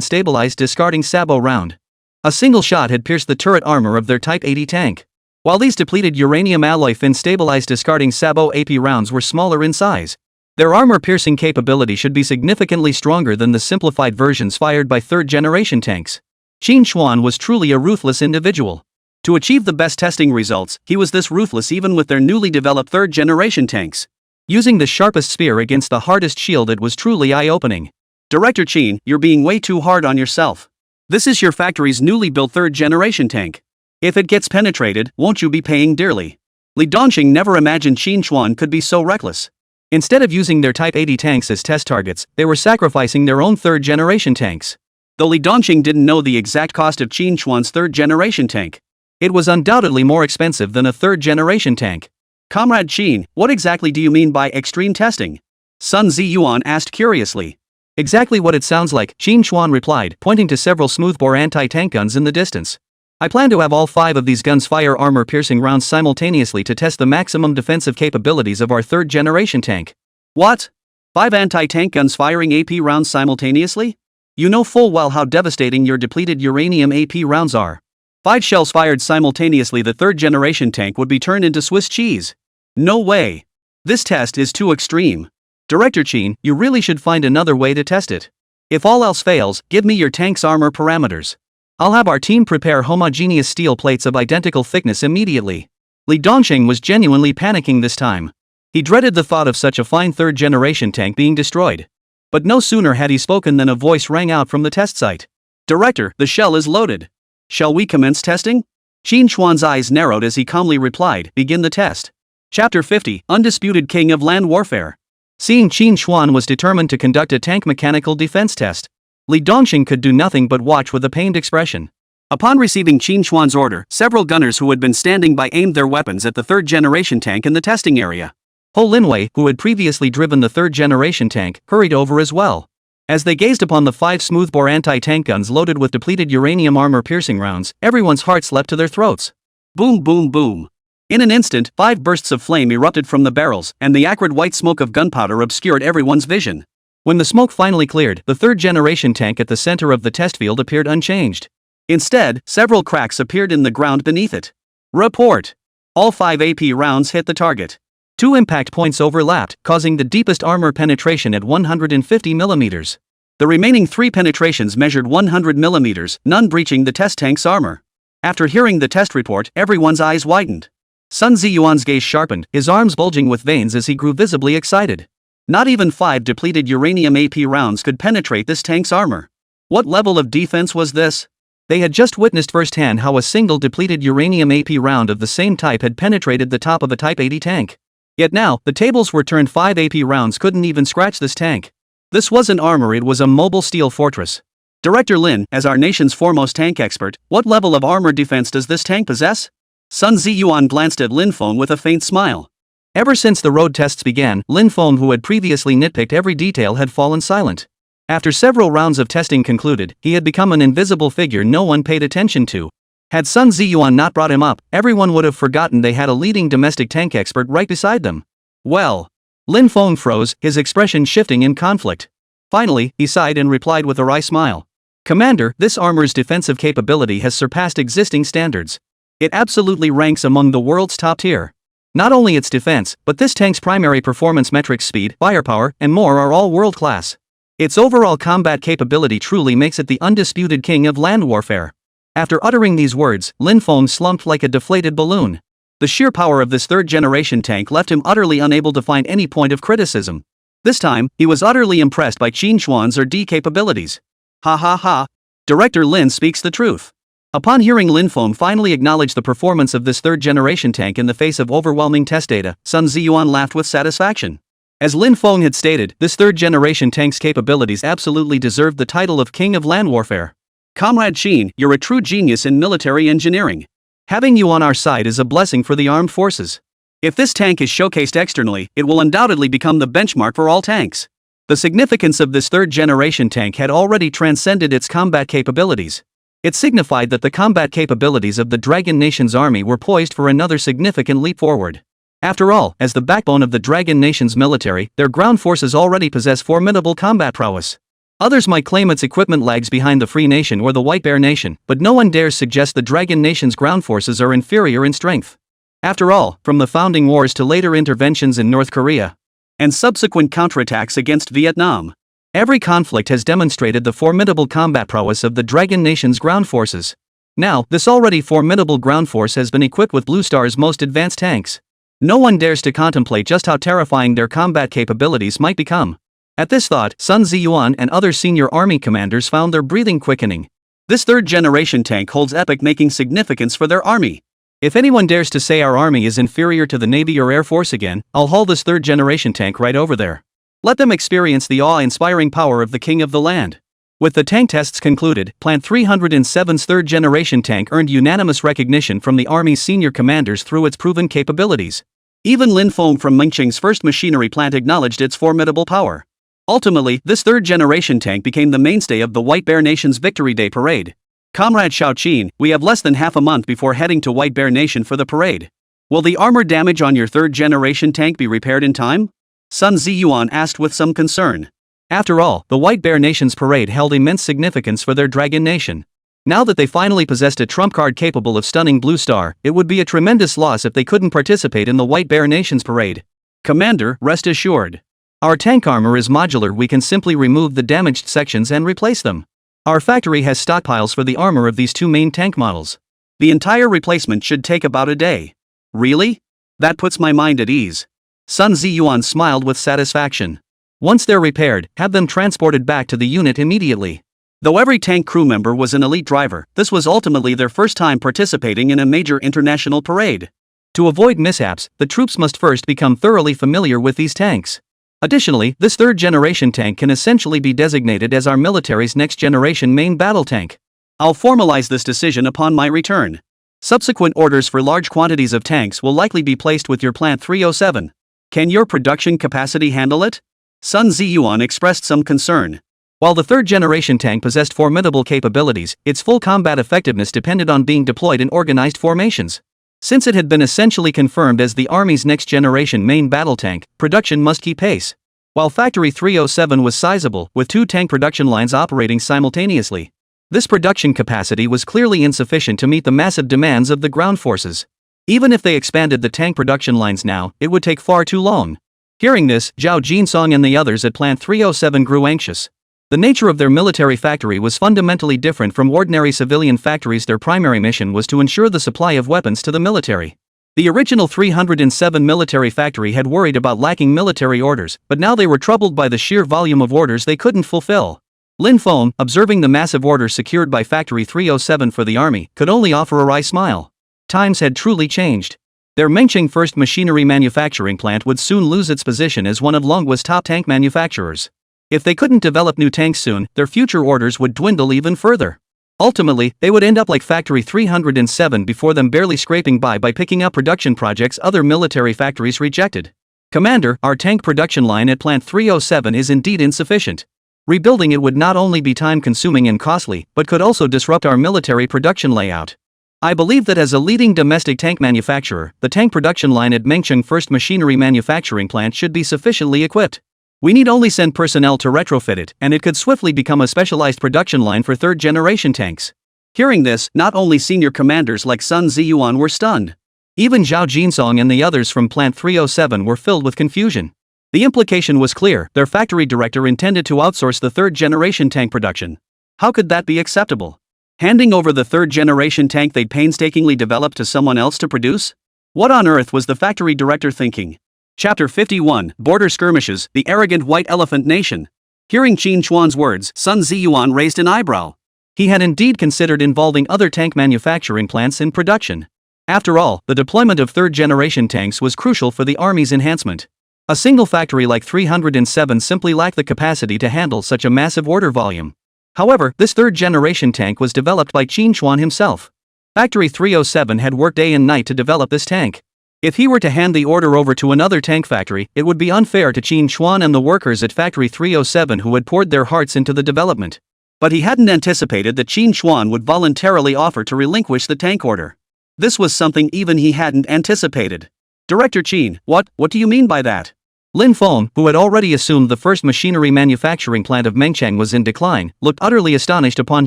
stabilized discarding sabot round. A single shot had pierced the turret armor of their Type 80 tank. While these depleted uranium alloy fin stabilized discarding sabot AP rounds were smaller in size, their armor-piercing capability should be significantly stronger than the simplified versions fired by third-generation tanks. Qín Chuān was truly a ruthless individual. To achieve the best testing results, he was this ruthless even with their newly developed third-generation tanks. Using the sharpest spear against the hardest shield, it was truly eye-opening. Director Qín, you're being way too hard on yourself. This is your factory's newly built third-generation tank. If it gets penetrated, won't you be paying dearly? Li Dongqing never imagined Qín Chuān could be so reckless. Instead of using their Type 80 tanks as test targets, they were sacrificing their own third-generation tanks. Though Li Dongqing didn't know the exact cost of Qín Chuān's third-generation tank, it was undoubtedly more expensive than a third-generation tank. Comrade Qín, what exactly do you mean by extreme testing? Sun Ziyuan asked curiously. Exactly what it sounds like, Qín Chuān replied, pointing to several smoothbore anti-tank guns in the distance. I plan to have all 5 of these guns fire armor-piercing rounds simultaneously to test the maximum defensive capabilities of our third-generation tank. What? 5 anti-tank guns firing AP rounds simultaneously? You know full well how devastating your depleted uranium AP rounds are. 5 shells fired simultaneously, the third-generation tank would be turned into Swiss cheese. No way. This test is too extreme. Director Qín, you really should find another way to test it. If all else fails, give me your tank's armor parameters. I'll have our team prepare homogeneous steel plates of identical thickness immediately. Li Dongqing was genuinely panicking this time. He dreaded the thought of such a fine third-generation tank being destroyed. But no sooner had he spoken than a voice rang out from the test site. Director, the shell is loaded. Shall we commence testing? Qín Chuān's eyes narrowed as he calmly replied, begin the test. Chapter 50, Undisputed King of Land Warfare. Seeing Qín Chuān was determined to conduct a tank mechanical defense test, Li Dongqing could do nothing but watch with a pained expression. Upon receiving Qín Chuān's order, several gunners who had been standing by aimed their weapons at the third-generation tank in the testing area. Ho Linwei, who had previously driven the third-generation tank, hurried over as well. As they gazed upon the 5 smoothbore anti-tank guns loaded with depleted uranium armor-piercing rounds, everyone's hearts leapt to their throats. Boom, boom, boom. In an instant, 5 bursts of flame erupted from the barrels, and the acrid white smoke of gunpowder obscured everyone's vision. When the smoke finally cleared, the third-generation tank at the center of the test field appeared unchanged. Instead, several cracks appeared in the ground beneath it. Report. All 5 AP rounds hit the target. 2 impact points overlapped, causing the deepest armor penetration at 150mm. The remaining 3 penetrations measured 100mm, none breaching the test tank's armor. After hearing the test report, everyone's eyes widened. Sun Ziyuan's gaze sharpened, his arms bulging with veins as he grew visibly excited. Not even 5 depleted uranium AP rounds could penetrate this tank's armor. What level of defense was this? They had just witnessed firsthand how a single depleted uranium AP round of the same type had penetrated the top of a Type 80 tank. Yet now, the tables were turned. 5 AP rounds couldn't even scratch this tank. This wasn't armor, it was a mobile steel fortress. Director Lin, as our nation's foremost tank expert, what level of armor defense does this tank possess? Sun Ziyuan glanced at Lin Feng with a faint smile. Ever since the road tests began, Lin Feng, who had previously nitpicked every detail, had fallen silent. After several rounds of testing concluded, he had become an invisible figure no one paid attention to. Had Sun Ziyuan not brought him up, everyone would have forgotten they had a leading domestic tank expert right beside them. Well. Lin Feng froze, his expression shifting in conflict. Finally, he sighed and replied with a wry smile. Commander, this armor's defensive capability has surpassed existing standards. It absolutely ranks among the world's top tier. Not only its defense, but this tank's primary performance metrics, speed, firepower, and more are all world-class. Its overall combat capability truly makes it the undisputed king of land warfare. After uttering these words, Lin Feng slumped like a deflated balloon. The sheer power of this third-generation tank left him utterly unable to find any point of criticism. This time, he was utterly impressed by Qín Chuān's capabilities. Ha ha ha. Director Lin speaks the truth. Upon hearing Lin Feng finally acknowledge the performance of this third-generation tank in the face of overwhelming test data, Sun Ziyuan laughed with satisfaction. As Lin Feng had stated, this third-generation tank's capabilities absolutely deserved the title of King of Land Warfare. Comrade Qín, you're a true genius in military engineering. Having you on our side is a blessing for the armed forces. If this tank is showcased externally, it will undoubtedly become the benchmark for all tanks. The significance of this third-generation tank had already transcended its combat capabilities. It signified that the combat capabilities of the Dragon Nation's army were poised for another significant leap forward. After all, as the backbone of the Dragon Nation's military, their ground forces already possess formidable combat prowess. Others might claim its equipment lags behind the Free Nation or the White Bear Nation, but no one dares suggest the Dragon Nation's ground forces are inferior in strength. After all, from the founding wars to later interventions in North Korea and subsequent counterattacks against Vietnam, every conflict has demonstrated the formidable combat prowess of the Dragon Nation's ground forces. Now, this already formidable ground force has been equipped with Blue Star's most advanced tanks. No one dares to contemplate just how terrifying their combat capabilities might become. At this thought, Sun Ziyuan and other senior army commanders found their breathing quickening. This third-generation tank holds epoch-making significance for their army. If anyone dares to say our army is inferior to the Navy or Air Force again, I'll haul this third-generation tank right over there. Let them experience the awe-inspiring power of the King of the Land. With the tank tests concluded, Plant 307's third-generation tank earned unanimous recognition from the Army's senior commanders through its proven capabilities. Even Lin Feng from Mengqing's first machinery plant acknowledged its formidable power. Ultimately, this third-generation tank became the mainstay of the White Bear Nation's Victory Day parade. Comrade Xiao Qín, we have less than half a month before heading to White Bear Nation for the parade. Will the armor damage on your third-generation tank be repaired in time? Sun Ziyuan asked with some concern. After all, the White Bear Nation's parade held immense significance for their Dragon Nation. Now that they finally possessed a trump card capable of stunning Blue Star, it would be a tremendous loss if they couldn't participate in the White Bear Nation's parade. Commander, rest assured. Our tank armor is modular, we can simply remove the damaged sections and replace them. Our factory has stockpiles for the armor of these two main tank models. The entire replacement should take about a day. Really? That puts my mind at ease. Sun Ziyuan smiled with satisfaction. Once they're repaired, have them transported back to the unit immediately. Though every tank crew member was an elite driver, this was ultimately their first time participating in a major international parade. To avoid mishaps, the troops must first become thoroughly familiar with these tanks. Additionally, this third-generation tank can essentially be designated as our military's next-generation main battle tank. I'll formalize this decision upon my return. Subsequent orders for large quantities of tanks will likely be placed with your Plant 307. Can your production capacity handle it? Sun Ziyuan expressed some concern. While the third-generation tank possessed formidable capabilities, its full combat effectiveness depended on being deployed in organized formations. Since it had been essentially confirmed as the Army's next-generation main battle tank, production must keep pace. While Factory 307 was sizable, with 2 tank production lines operating simultaneously, this production capacity was clearly insufficient to meet the massive demands of the ground forces. Even if they expanded the tank production lines now, it would take far too long. Hearing this, Zhao Jinsong and the others at Plant 307 grew anxious. The nature of their military factory was fundamentally different from ordinary civilian factories. Their primary mission was to ensure the supply of weapons to the military. The original 307 military factory had worried about lacking military orders, but now they were troubled by the sheer volume of orders they couldn't fulfill. Lin Feng, observing the massive orders secured by Factory 307 for the army, could only offer a wry smile. Times had truly changed. Their Mengqing first machinery manufacturing plant would soon lose its position as one of Longguo's top tank manufacturers. If they couldn't develop new tanks soon, their future orders would dwindle even further. Ultimately, they would end up like Factory 307 before them, barely scraping by picking up production projects other military factories rejected. Commander, our tank production line at Plant 307 is indeed insufficient. Rebuilding it would not only be time-consuming and costly, but could also disrupt our military production layout. I believe that as a leading domestic tank manufacturer, the tank production line at Mengqing First Machinery Manufacturing Plant should be sufficiently equipped. We need only send personnel to retrofit it, and it could swiftly become a specialized production line for third-generation tanks. Hearing this, not only senior commanders like Sun Ziyuan were stunned. Even Zhao Jinsong and the others from Plant 307 were filled with confusion. The implication was clear: their factory director intended to outsource the third-generation tank production. How could that be acceptable? Handing over the third-generation tank they'd painstakingly developed to someone else to produce? What on earth was the factory director thinking? Chapter 51, Border Skirmishes, the Arrogant White Elephant Nation. Hearing Qín Chuān's words, Sun Ziyuan raised an eyebrow. He had indeed considered involving other tank manufacturing plants in production. After all, the deployment of third-generation tanks was crucial for the army's enhancement. A single factory like 307 simply lacked the capacity to handle such a massive order volume. However, this third-generation tank was developed by Qín Chuān himself. Factory 307 had worked day and night to develop this tank. If he were to hand the order over to another tank factory, it would be unfair to Qín Chuān and the workers at Factory 307 who had poured their hearts into the development. But he hadn't anticipated that Qín Chuān would voluntarily offer to relinquish the tank order. This was something even he hadn't anticipated. Director Qín, what do you mean by that? Lin Feng, who had already assumed the first machinery manufacturing plant of Mengcheng was in decline, looked utterly astonished upon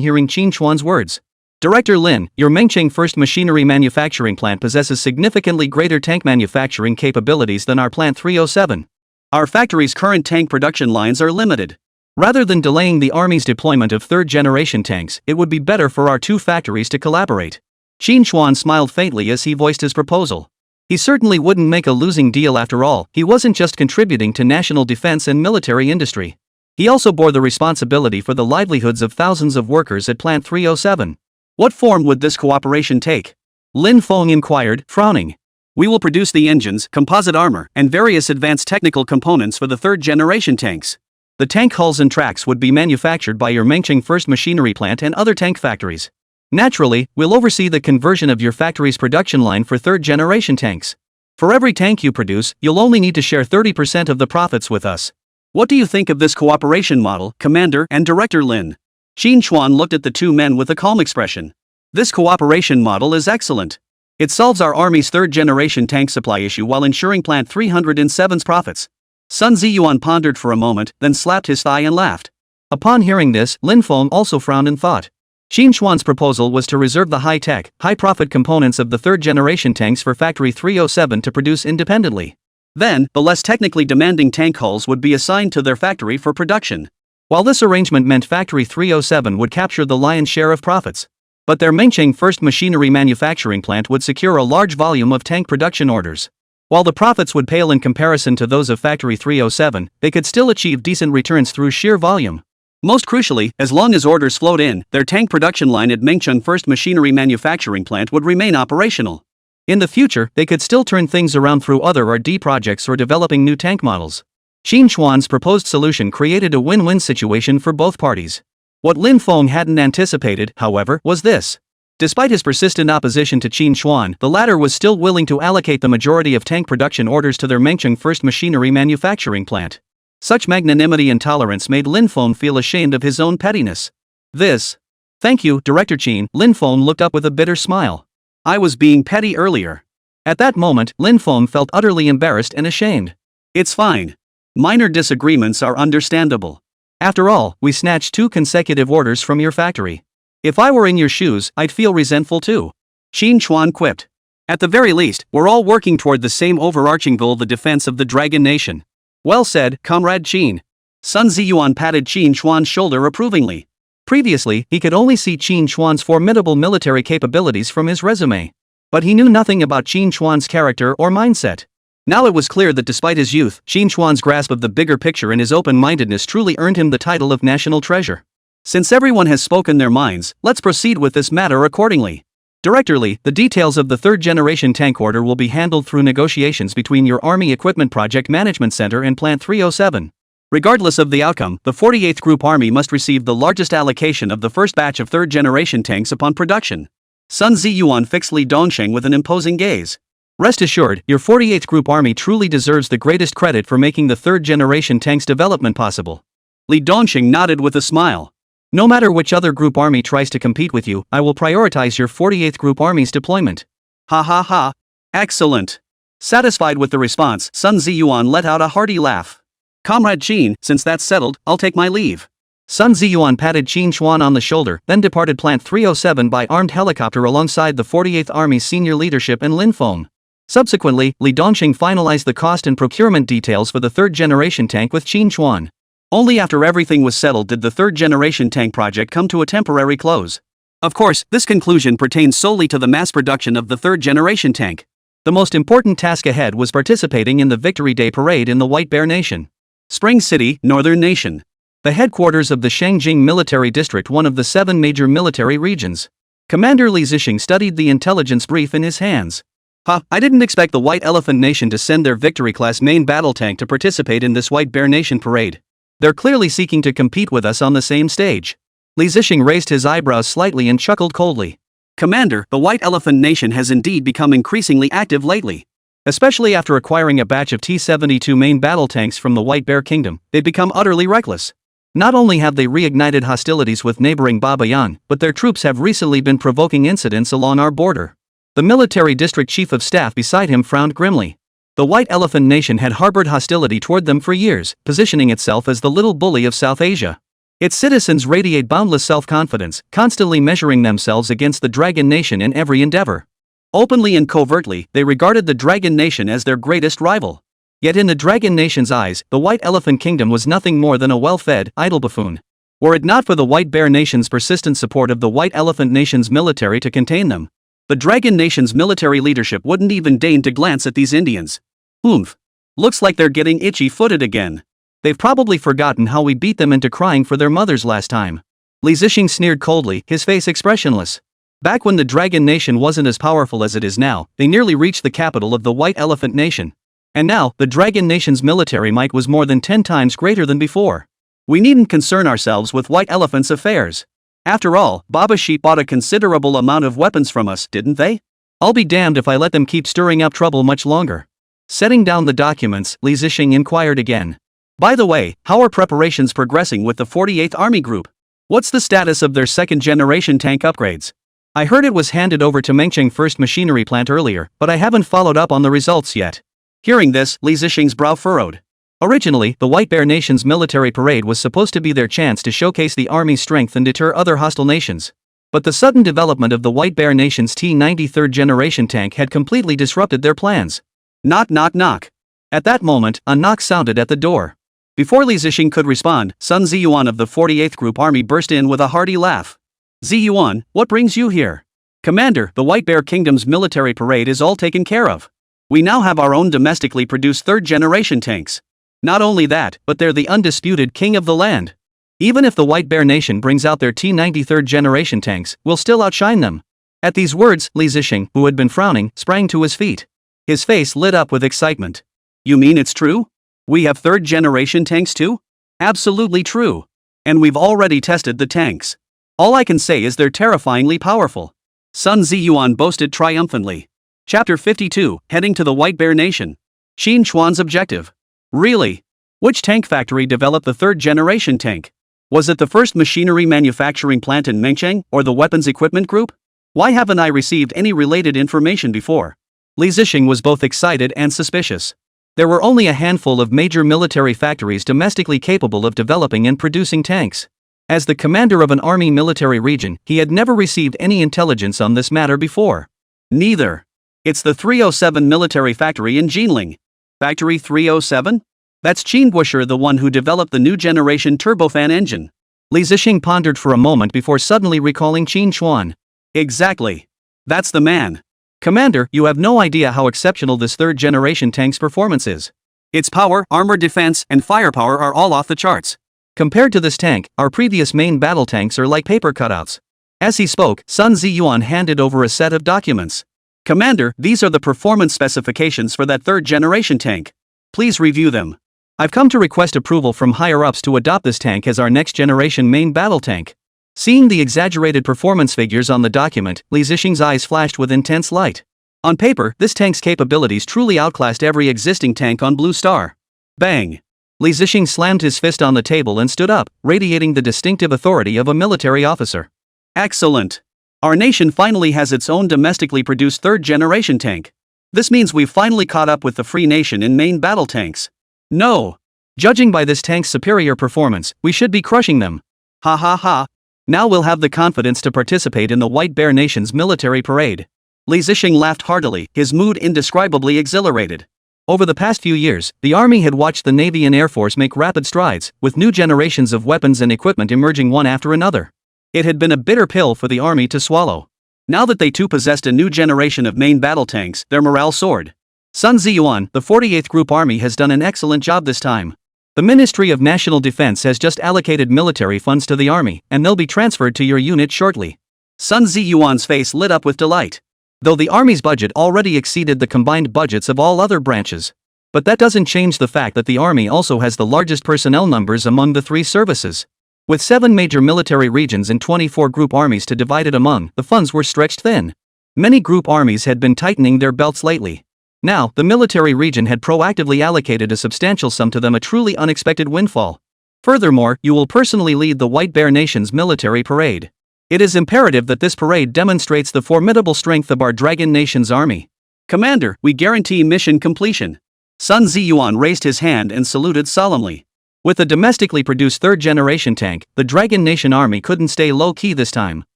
hearing Qín Chuān's words. Director Lin, your Mengcheng first machinery manufacturing plant possesses significantly greater tank manufacturing capabilities than our Plant 307. Our factory's current tank production lines are limited. Rather than delaying the Army's deployment of third-generation tanks, it would be better for our two factories to collaborate. Qín Chuān smiled faintly as he voiced his proposal. He certainly wouldn't make a losing deal after all. He wasn't just contributing to national defense and military industry. He also bore the responsibility for the livelihoods of thousands of workers at Plant 307. What form would this cooperation take? Lin Feng inquired, frowning. We will produce the engines, composite armor, and various advanced technical components for the third-generation tanks. The tank hulls and tracks would be manufactured by your Mengcheng first machinery plant and other tank factories. Naturally, we'll oversee the conversion of your factory's production line for third-generation tanks. For every tank you produce, you'll only need to share 30% of the profits with us. What do you think of this cooperation model, Commander and Director Lin? Qín Chuān looked at the two men with a calm expression. This cooperation model is excellent. It solves our Army's third-generation tank supply issue while ensuring Plant 307's profits. Sun Ziyuan pondered for a moment, then slapped his thigh and laughed. Upon hearing this, Lin Feng also frowned in thought. Qín Chuān's proposal was to reserve the high-tech, high-profit components of the third-generation tanks for Factory 307 to produce independently. Then, the less technically demanding tank hulls would be assigned to their factory for production. While this arrangement meant Factory 307 would capture the lion's share of profits. But their Mengcheng first machinery manufacturing plant would secure a large volume of tank production orders. While the profits would pale in comparison to those of Factory 307, they could still achieve decent returns through sheer volume. Most crucially, as long as orders flowed in, their tank production line at Mengcheng first machinery manufacturing plant would remain operational. In the future, they could still turn things around through other R&D projects or developing new tank models. Qín Chuān's proposed solution created a win-win situation for both parties. What Lin Feng hadn't anticipated, however, was this. Despite his persistent opposition to Qín Chuān, the latter was still willing to allocate the majority of tank production orders to their Mengcheng first machinery manufacturing plant. Such magnanimity and tolerance made Lin Feng feel ashamed of his own pettiness. Thank you, Director Qín. Lin Feng looked up with a bitter smile. I was being petty earlier. At that moment, Lin Feng felt utterly embarrassed and ashamed. It's fine. Minor disagreements are understandable. After all, we snatched 2 consecutive orders from your factory. If I were in your shoes, I'd feel resentful too. Qín Chuān quipped. At the very least, we're all working toward the same overarching goal, the defense of the Dragon Nation. Well said, Comrade Qín. Sun Ziyuan patted Qín Chuān's shoulder approvingly. Previously, he could only see Qín Chuān's formidable military capabilities from his resume. But he knew nothing about Qín Chuān's character or mindset. Now it was clear that despite his youth, Qín Chuān's grasp of the bigger picture and his open-mindedness truly earned him the title of national treasure. Since everyone has spoken their minds, let's proceed with this matter accordingly. Director Li, the details of the third-generation tank order will be handled through negotiations between your Army Equipment Project Management Center and Plant 307. Regardless of the outcome, the 48th Group Army must receive the largest allocation of the first batch of third-generation tanks upon production. Sun Ziyuan fixed Li Dongsheng with an imposing gaze. Rest assured, your 48th Group Army truly deserves the greatest credit for making the third-generation tanks development possible. Li Dongsheng nodded with a smile. No matter which other Group Army tries to compete with you, I will prioritize your 48th Group Army's deployment. Ha ha ha. Excellent. Satisfied with the response, Sun Ziyuan let out a hearty laugh. Comrade Qín, since that's settled, I'll take my leave. Sun Ziyuan patted Qín Chuān on the shoulder, then departed Plant 307 by armed helicopter alongside the 48th Army's senior leadership and Lin Feng. Subsequently, Li Dongsheng finalized the cost and procurement details for the third-generation tank with Qín Chuān. Only after everything was settled did the third-generation tank project come to a temporary close. Of course, this conclusion pertains solely to the mass production of the third-generation tank. The most important task ahead was participating in the Victory Day Parade in the White Bear Nation. Spring City, Northern Nation. The headquarters of the Shangjing Military District, one of the 7 major military regions. Commander Li Zixing studied the intelligence brief in his hands. I didn't expect the White Elephant Nation to send their victory-class main battle tank to participate in this White Bear Nation parade. They're clearly seeking to compete with us on the same stage. Li Zixing raised his eyebrows slightly and chuckled coldly. Commander, the White Elephant Nation has indeed become increasingly active lately. Especially after acquiring a batch of T-72 main battle tanks from the White Bear Kingdom, they've become utterly reckless. Not only have they reignited hostilities with neighboring Babayan, but their troops have recently been provoking incidents along our border. The military district chief of staff beside him frowned grimly. The White Elephant Nation had harbored hostility toward them for years, positioning itself as the little bully of South Asia. Its citizens radiate boundless self-confidence, constantly measuring themselves against the Dragon Nation in every endeavor. Openly and covertly, they regarded the Dragon Nation as their greatest rival. Yet in the Dragon Nation's eyes, the White Elephant Kingdom was nothing more than a well-fed, idle buffoon. Were it not for the White Bear Nation's persistent support of the White Elephant Nation's military to contain them, the Dragon Nation's military leadership wouldn't even deign to glance at these Indians. Oomph. Looks like they're getting itchy-footed again. They've probably forgotten how we beat them into crying for their mothers last time. Li Zixing sneered coldly, his face expressionless. Back when the Dragon Nation wasn't as powerful as it is now, they nearly reached the capital of the White Elephant Nation. And now, the Dragon Nation's military might was more than 10 times greater than before. We needn't concern ourselves with White Elephant's affairs. After all, Baba Sheep bought a considerable amount of weapons from us, didn't they? I'll be damned if I let them keep stirring up trouble much longer. Setting down the documents, Li Zixing inquired again. By the way, how are preparations progressing with the 48th Army Group? What's the status of their second-generation tank upgrades? I heard it was handed over to Mengcheng First Machinery Plant earlier, but I haven't followed up on the results yet. Hearing this, Li Zixing's brow furrowed. Originally, the White Bear Nation's military parade was supposed to be their chance to showcase the army's strength and deter other hostile nations. But the sudden development of the White Bear Nation's T-90 third-generation tank had completely disrupted their plans. Knock knock knock. At that moment, a knock sounded at the door. Before Li Zixing could respond, Sun Ziyuan of the 48th Group Army burst in with a hearty laugh. Ziyuan, what brings you here? Commander, the White Bear Kingdom's military parade is all taken care of. We now have our own domestically produced third-generation tanks. Not only that, but they're the undisputed king of the land. Even if the White Bear Nation brings out their T-90 third-generation tanks, we'll still outshine them. At these words, Li Zixing, who had been frowning, sprang to his feet. His face lit up with excitement. You mean it's true? We have third-generation tanks too? Absolutely true. And we've already tested the tanks. All I can say is they're terrifyingly powerful. Sun Ziyuan boasted triumphantly. Chapter 52, Heading to the White Bear Nation. Qín Chuān's objective. Really? Which tank factory developed the third-generation tank? Was it the first machinery manufacturing plant in Mengcheng, or the weapons equipment group? Why haven't I received any related information before? Li Zixing was both excited and suspicious. There were only a handful of major military factories domestically capable of developing and producing tanks. As the commander of an army military region, he had never received any intelligence on this matter before. Neither. It's the 307 military factory in Jinling. Factory 307? That's Qin Chuān, the one who developed the new generation turbofan engine. Li Zixing pondered for a moment before suddenly recalling Qín Chuān. Exactly. That's the man. Commander, you have no idea how exceptional this third-generation tank's performance is. Its power, armor defense, and firepower are all off the charts. Compared to this tank, our previous main battle tanks are like paper cutouts. As he spoke, Sun Ziyuan handed over a set of documents. Commander, these are the performance specifications for that third-generation tank. Please review them. I've come to request approval from higher-ups to adopt this tank as our next-generation main battle tank. Seeing the exaggerated performance figures on the document, Li Zixing's eyes flashed with intense light. On paper, this tank's capabilities truly outclassed every existing tank on Blue Star. Bang! Li Zixing slammed his fist on the table and stood up, radiating the distinctive authority of a military officer. Excellent! Our nation finally has its own domestically produced third-generation tank. This means we've finally caught up with the Free Nation in main battle tanks. No! Judging by this tank's superior performance, we should be crushing them. Ha ha ha! Now we'll have the confidence to participate in the White Bear Nation's military parade. Li Zixing laughed heartily, his mood indescribably exhilarated. Over the past few years, the Army had watched the Navy and Air Force make rapid strides, with new generations of weapons and equipment emerging one after another. It had been a bitter pill for the Army to swallow. Now that they too possessed a new generation of main battle tanks, their morale soared. Sun Ziyuan, the 48th Group Army has done an excellent job this time. The Ministry of National Defense has just allocated military funds to the Army, and they'll be transferred to your unit shortly. Sun Ziyuan's face lit up with delight. though the army's budget already exceeded the combined budgets of all other branches. But that doesn't change the fact that the army also has the largest personnel numbers among the three services. With 7 major military regions and 24 group armies to divide it among, the funds were stretched thin. Many group armies had been tightening their belts lately. Now, the military region had proactively allocated a substantial sum to them, a truly unexpected windfall. Furthermore, you will personally lead the White Bear Nation's military parade. It is imperative that this parade demonstrates the formidable strength of our Dragon Nation's army. Commander, we guarantee mission completion. Sun Ziyuan raised his hand and saluted solemnly. With the domestically produced third-generation tank, the Dragon Nation army couldn't stay low-key this time.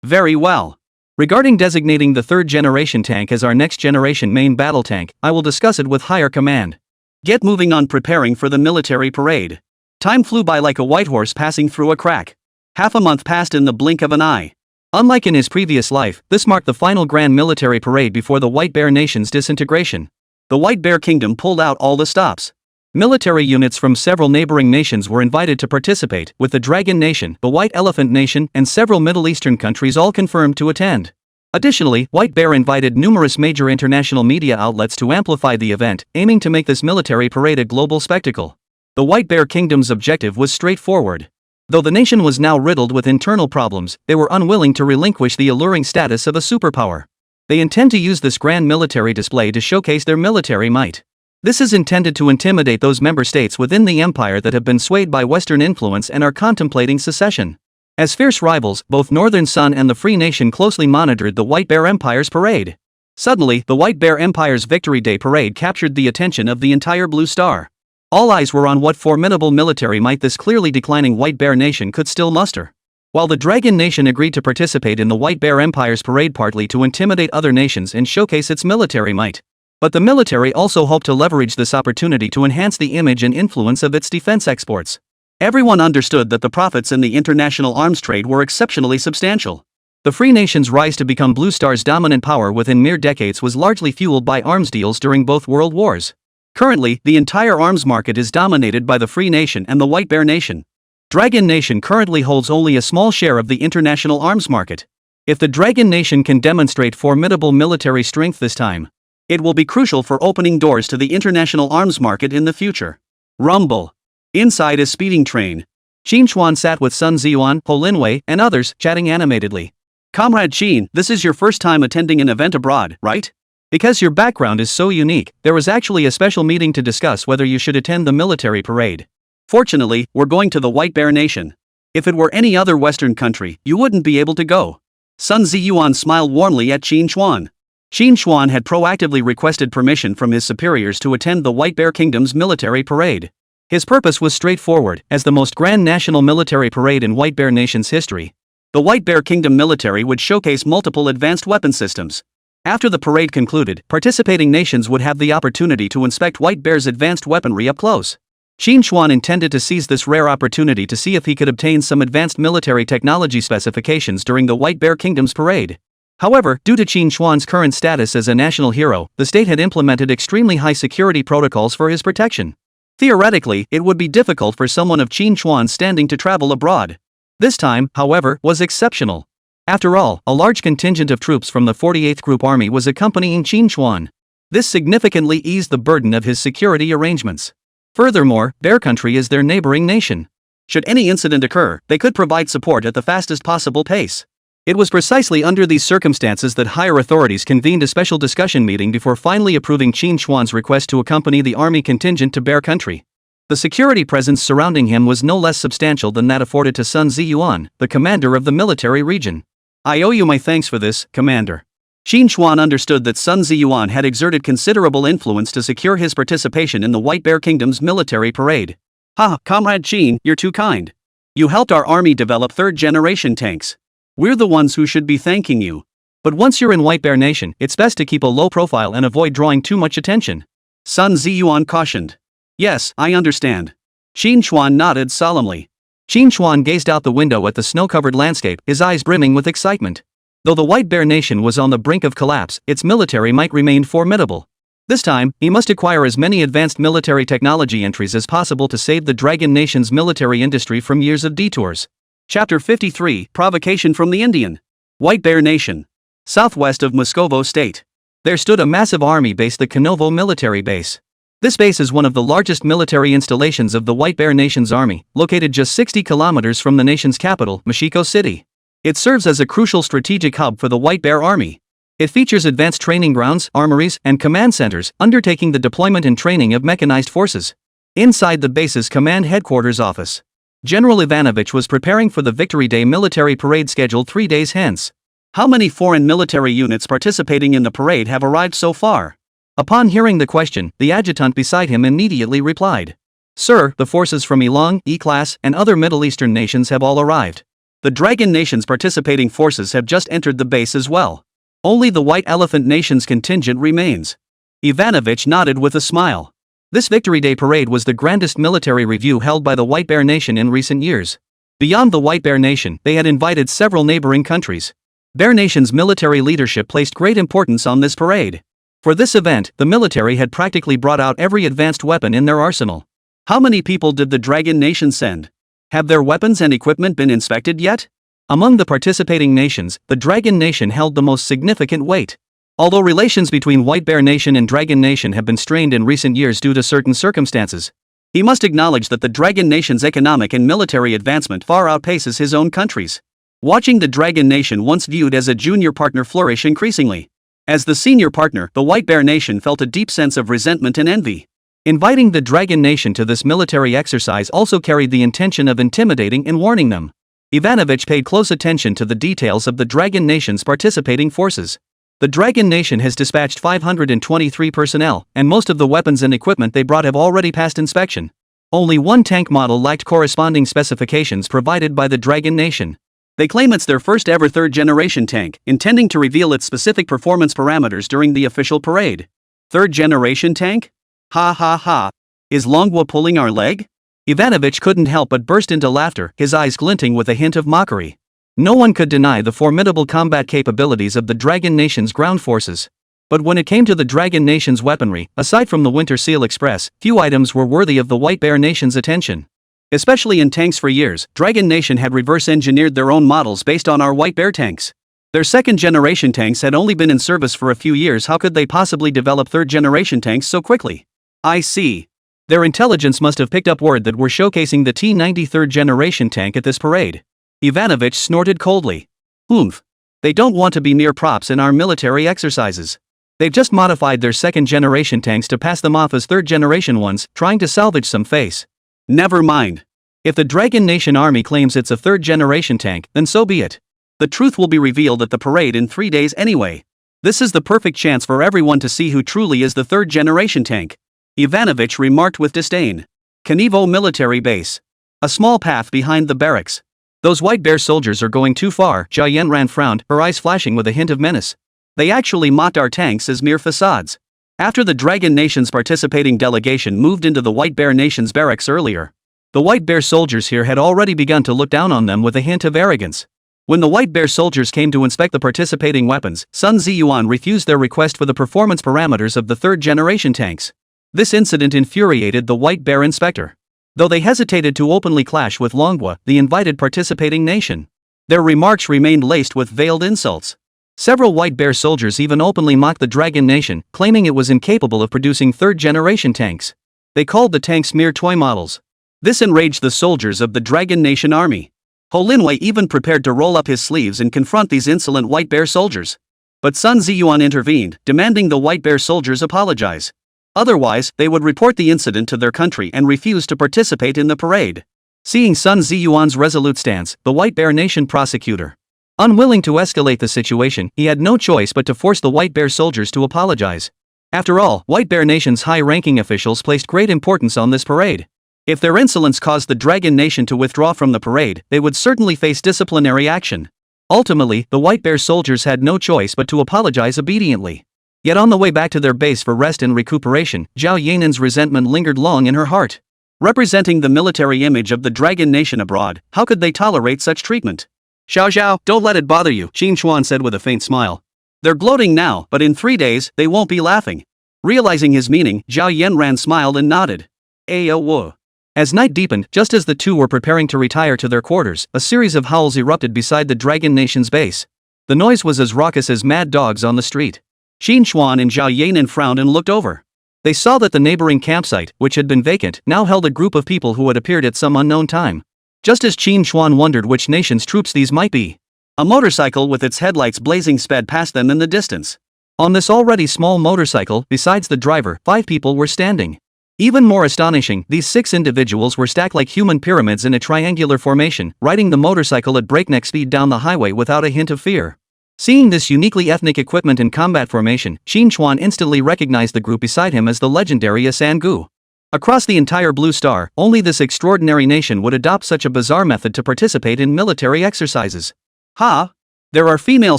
Very well. Regarding designating the third-generation tank as our next-generation main battle tank, I will discuss it with higher command. Get moving on preparing for the military parade. Time flew by like a white horse passing through a crack. Half a month passed in the blink of an eye. Unlike in his previous life, this marked the final grand military parade before the White Bear Nation's disintegration. The White Bear Kingdom pulled out all the stops. Military units from several neighboring nations were invited to participate, with the Dragon Nation, the White Elephant Nation, and several Middle Eastern countries all confirmed to attend. Additionally, White Bear invited numerous major international media outlets to amplify the event, aiming to make this military parade a global spectacle. The White Bear Kingdom's objective was straightforward. Though the nation was now riddled with internal problems, they were unwilling to relinquish the alluring status of a superpower. They intend to use this grand military display to showcase their military might. This is intended to intimidate those member states within the empire that have been swayed by Western influence and are contemplating secession. As fierce rivals, both Northern Sun and the Free Nation closely monitored the White Bear Empire's parade. Suddenly, the White Bear Empire's Victory Day parade captured the attention of the entire Blue Star. All eyes were on what formidable military might this clearly declining White Bear Nation could still muster. While the Dragon Nation agreed to participate in the White Bear Empire's parade partly to intimidate other nations and showcase its military might. But the military also hoped to leverage this opportunity to enhance the image and influence of its defense exports. Everyone understood that the profits in the international arms trade were exceptionally substantial. The Free Nation's rise to become Blue Star's dominant power within mere decades was largely fueled by arms deals during both world wars. Currently, the entire arms market is dominated by the Free Nation and the White Bear Nation. Dragon Nation currently holds only a small share of the international arms market. If the Dragon Nation can demonstrate formidable military strength this time, it will be crucial for opening doors to the international arms market in the future. Rumble. Inside a speeding train. Qín Chuān sat with Sun Ziyuan, Ho Linwei, and others, chatting animatedly. Comrade Qín, this is your first time attending an event abroad, right? Because your background is so unique, there was actually a special meeting to discuss whether you should attend the military parade. Fortunately, we're going to the White Bear Nation. If it were any other Western country, you wouldn't be able to go. Sun Ziyuan smiled warmly at Qín Chuān. Qín Chuān had proactively requested permission from his superiors to attend the White Bear Kingdom's military parade. His purpose was straightforward. As the most grand national military parade in White Bear Nation's history, the White Bear Kingdom military would showcase multiple advanced weapon systems. After the parade concluded, participating nations would have the opportunity to inspect White Bear's advanced weaponry up close. Qín Chuān intended to seize this rare opportunity to see if he could obtain some advanced military technology specifications during the White Bear Kingdom's parade. However, due to Qín Chuān's current status as a national hero, the state had implemented extremely high security protocols for his protection. Theoretically, it would be difficult for someone of Qín Chuān's standing to travel abroad. This time, however, was exceptional. After all, a large contingent of troops from the 48th Group Army was accompanying Qín Chuān. This significantly eased the burden of his security arrangements. Furthermore, Bear Country is their neighboring nation. Should any incident occur, they could provide support at the fastest possible pace. It was precisely under these circumstances that higher authorities convened a special discussion meeting before finally approving Qín Chuān's request to accompany the army contingent to Bear Country. The security presence surrounding him was no less substantial than that afforded to Sun Ziyuan, the commander of the military region. I owe you my thanks for this, Commander. Qín Chuān understood that Sun Ziyuan had exerted considerable influence to secure his participation in the White Bear Kingdom's military parade. Ha, Comrade Qín, you're too kind. You helped our army develop third-generation tanks. We're the ones who should be thanking you. But once you're in White Bear Nation, it's best to keep a low profile and avoid drawing too much attention. Sun Ziyuan cautioned. Yes, I understand. Qín Chuān nodded solemnly. Qín Chuān gazed out the window at the snow-covered landscape, his eyes brimming with excitement. Though the White Bear Nation was on the brink of collapse, its military might remain formidable. This time, he must acquire as many advanced military technology entries as possible to save the Dragon Nation's military industry from years of detours. Chapter 53, Provocation from the Indian. White Bear Nation. southwest of Moscovo state. There stood a massive army base, the Konovo military base. This base is one of the largest military installations of the White Bear Nation's army, located just 60 kilometers from the nation's capital, Mexico City. It serves as a crucial strategic hub for the White Bear Army. It features advanced training grounds, armories, and command centers, undertaking the deployment and training of mechanized forces. Inside the base's command headquarters office, General Ivanovich was preparing for the Victory Day military parade scheduled 3 days hence. How many foreign military units participating in the parade have arrived so far? Upon hearing the question, the adjutant beside him immediately replied, "Sir, the forces from Elong, E-Class, and other Middle Eastern nations have all arrived. The Dragon Nation's participating forces have just entered the base as well. Only the White Elephant Nation's contingent remains." Ivanovich nodded with a smile. This Victory Day parade was the grandest military review held by the White Bear Nation in recent years. Beyond the White Bear Nation, they had invited several neighboring countries. Bear Nation's military leadership placed great importance on this parade. For this event, the military had practically brought out every advanced weapon in their arsenal. How many people did the Dragon Nation send? Have their weapons and equipment been inspected yet? Among the participating nations, the Dragon Nation held the most significant weight. Although relations between White Bear Nation and Dragon Nation have been strained in recent years due to certain circumstances, he must acknowledge that the Dragon Nation's economic and military advancement far outpaces his own country's. Watching the Dragon Nation, once viewed as a junior partner, flourish increasingly as the senior partner, the White Bear Nation felt a deep sense of resentment and envy. Inviting the Dragon Nation to this military exercise also carried the intention of intimidating and warning them. Ivanovich paid close attention to the details of the Dragon Nation's participating forces. The Dragon Nation has dispatched 523 personnel, and most of the weapons and equipment they brought have already passed inspection. Only one tank model lacked corresponding specifications provided by the Dragon Nation. They claim it's their first ever third-generation tank, intending to reveal its specific performance parameters during the official parade. Third-generation tank? Ha ha ha. Is Longguo pulling our leg? Ivanovich couldn't help but burst into laughter, his eyes glinting with a hint of mockery. No one could deny the formidable combat capabilities of the Dragon Nation's ground forces. But when it came to the Dragon Nation's weaponry, aside from the Winter Seal Express, few items were worthy of the White Bear Nation's attention. Especially in tanks. For years, Dragon Nation had reverse-engineered their own models based on our White Bear tanks. Their second-generation tanks had only been in service for a few years. How could they possibly develop third-generation tanks so quickly? I see. Their intelligence must have picked up word that we're showcasing the T-90 third-generation tank at this parade. Ivanovich snorted coldly. Oomph. They don't want to be mere props in our military exercises. They've just modified their second-generation tanks to pass them off as third-generation ones, trying to salvage some face. Never mind. If the Dragon Nation army claims it's a third-generation tank, then so be it. The truth will be revealed at the parade in 3 days anyway. This is the perfect chance for everyone to see who truly is the third-generation tank. Ivanovich remarked with disdain. Konovo military base. A small path behind the barracks. Those White Bear soldiers are going too far. Zhao Yanran frowned, her eyes flashing with a hint of menace. They actually mocked our tanks as mere facades. After the Dragon Nation's participating delegation moved into the White Bear Nation's barracks earlier, the White Bear soldiers here had already begun to look down on them with a hint of arrogance. When the White Bear soldiers came to inspect the participating weapons, Sun Ziyuan refused their request for the performance parameters of the third-generation tanks. This incident infuriated the White Bear inspector. Though they hesitated to openly clash with Longguo, the invited participating nation, their remarks remained laced with veiled insults. Several White Bear soldiers even openly mocked the Dragon Nation, claiming it was incapable of producing third-generation tanks. They called the tanks mere toy models. This enraged the soldiers of the Dragon Nation army. Ho Linwei even prepared to roll up his sleeves and confront these insolent White Bear soldiers. But Sun Ziyuan intervened, demanding the White Bear soldiers apologize. Otherwise, they would report the incident to their country and refuse to participate in the parade. Seeing Sun Ziyuan's resolute stance, the White Bear Nation prosecutor, unwilling to escalate the situation, he had no choice but to force the White Bear soldiers to apologize. After all, White Bear Nation's high-ranking officials placed great importance on this parade. If their insolence caused the Dragon Nation to withdraw from the parade, they would certainly face disciplinary action. Ultimately, the White Bear soldiers had no choice but to apologize obediently. Yet on the way back to their base for rest and recuperation, Zhao Yanan's resentment lingered long in her heart. Representing the military image of the Dragon Nation abroad, how could they tolerate such treatment? Xiao Xiao, don't let it bother you, Qín Chuān said with a faint smile. They're gloating now, but in 3 days, they won't be laughing. Realizing his meaning, Zhao Yanran smiled and nodded. Ayo. As night deepened, just as the two were preparing to retire to their quarters, a series of howls erupted beside the Dragon Nation's base. The noise was as raucous as mad dogs on the street. Qín Chuān and Zhao Yanan frowned and looked over. They saw that the neighboring campsite, which had been vacant, now held a group of people who had appeared at some unknown time. Just as Qín Chuān wondered which nation's troops these might be, a motorcycle with its headlights blazing sped past them in the distance. On this already small motorcycle, besides the driver, 5 people were standing. Even more astonishing, these 6 individuals were stacked like human pyramids in a triangular formation, riding the motorcycle at breakneck speed down the highway without a hint of fear. Seeing this uniquely ethnic equipment in combat formation, Qín Chuān instantly recognized the group beside him as the legendary Asangu. Across the entire Blue Star, only this extraordinary nation would adopt such a bizarre method to participate in military exercises. Ha! There are female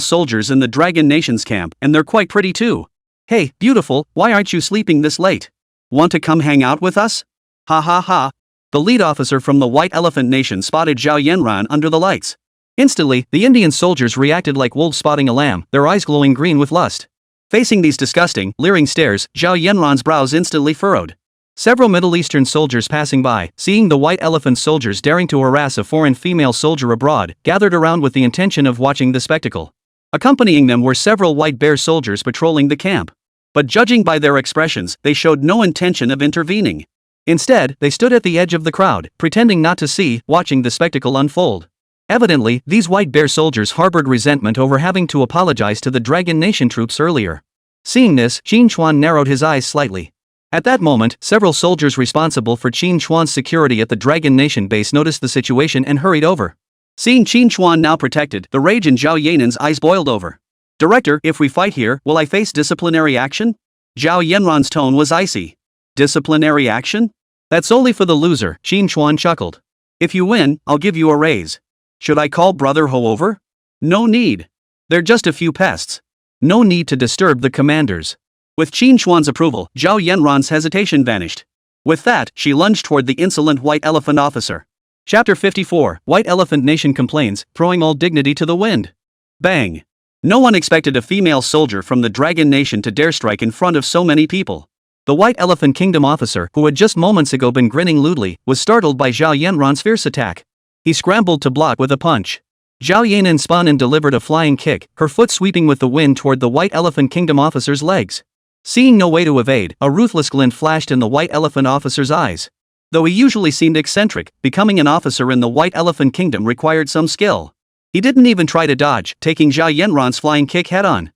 soldiers in the Dragon Nation's camp, and they're quite pretty too. Hey, beautiful, why aren't you sleeping this late? Want to come hang out with us? Ha ha ha. The lead officer from the White Elephant Nation spotted Zhao Yanran under the lights. Instantly, the Indian soldiers reacted like wolves spotting a lamb, their eyes glowing green with lust. Facing these disgusting, leering stares, Zhao Yanran's brows instantly furrowed. Several Middle Eastern soldiers passing by, seeing the White Elephant soldiers daring to harass a foreign female soldier abroad, gathered around with the intention of watching the spectacle. Accompanying them were several White Bear soldiers patrolling the camp. But judging by their expressions, they showed no intention of intervening. Instead, they stood at the edge of the crowd, pretending not to see, watching the spectacle unfold. Evidently, these White Bear soldiers harbored resentment over having to apologize to the Dragon Nation troops earlier. Seeing this, Qín Chuān narrowed his eyes slightly. At that moment, several soldiers responsible for Qín Chuān's security at the Dragon Nation base noticed the situation and hurried over. Seeing Qín Chuān now protected, the rage in Zhao Yanan's eyes boiled over. Director, if we fight here, will I face disciplinary action? Zhao Yanran's tone was icy. Disciplinary action? That's only for the loser, Qín Chuān chuckled. If you win, I'll give you a raise. Should I call Brother Ho over? No need. They're just a few pests. No need to disturb the commanders. With Qín Chuān's approval, Zhao Yanran's hesitation vanished. With that, she lunged toward the insolent White Elephant officer. Chapter 54, White Elephant Nation complains, throwing all dignity to the wind. Bang! No one expected a female soldier from the Dragon Nation to dare strike in front of so many people. The White Elephant Kingdom officer, who had just moments ago been grinning lewdly, was startled by Zhao Yanran's fierce attack. He scrambled to block with a punch. Zhao Yanan spun and delivered a flying kick, her foot sweeping with the wind toward the White Elephant Kingdom officer's legs. Seeing no way to evade, a ruthless glint flashed in the White Elephant officer's eyes. Though he usually seemed eccentric, becoming an officer in the White Elephant Kingdom required some skill. He didn't even try to dodge, taking Zhao Yanran's flying kick head-on.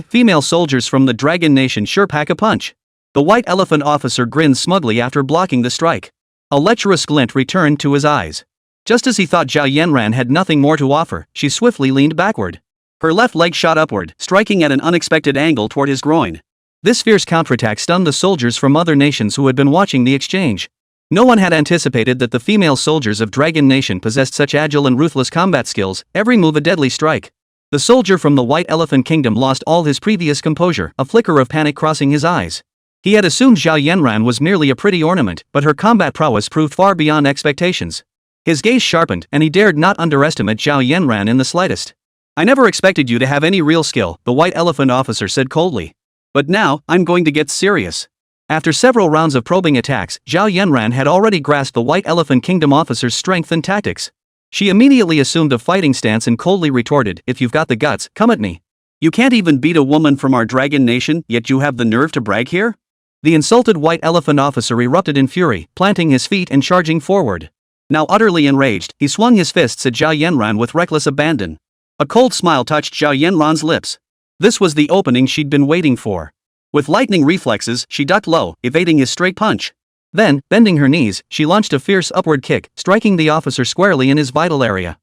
Female soldiers from the Dragon Nation sure pack a punch. The White Elephant officer grinned smugly after blocking the strike. A lecherous glint returned to his eyes. Just as he thought Zhao Yanran had nothing more to offer, she swiftly leaned backward. Her left leg shot upward, striking at an unexpected angle toward his groin. This fierce counterattack stunned the soldiers from other nations who had been watching the exchange. No one had anticipated that the female soldiers of Dragon Nation possessed such agile and ruthless combat skills, every move a deadly strike. The soldier from the White Elephant Kingdom lost all his previous composure, a flicker of panic crossing his eyes. He had assumed Zhao Yanran was merely a pretty ornament, but her combat prowess proved far beyond expectations. His gaze sharpened, and he dared not underestimate Zhao Yanran in the slightest. I never expected you to have any real skill, the White Elephant officer said coldly. But now, I'm going to get serious. After several rounds of probing attacks, Zhao Yanran had already grasped the White Elephant Kingdom officer's strength and tactics. She immediately assumed a fighting stance and coldly retorted, if you've got the guts, come at me. You can't even beat a woman from our Dragon Nation, yet you have the nerve to brag here? The insulted White Elephant officer erupted in fury, planting his feet and charging forward. Now utterly enraged, he swung his fists at Zhao Yanran with reckless abandon. A cold smile touched Zhao Yanran's lips. This was the opening she'd been waiting for. With lightning reflexes, she ducked low, evading his straight punch. Then, bending her knees, she launched a fierce upward kick, striking the officer squarely in his vital area.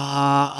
Ah!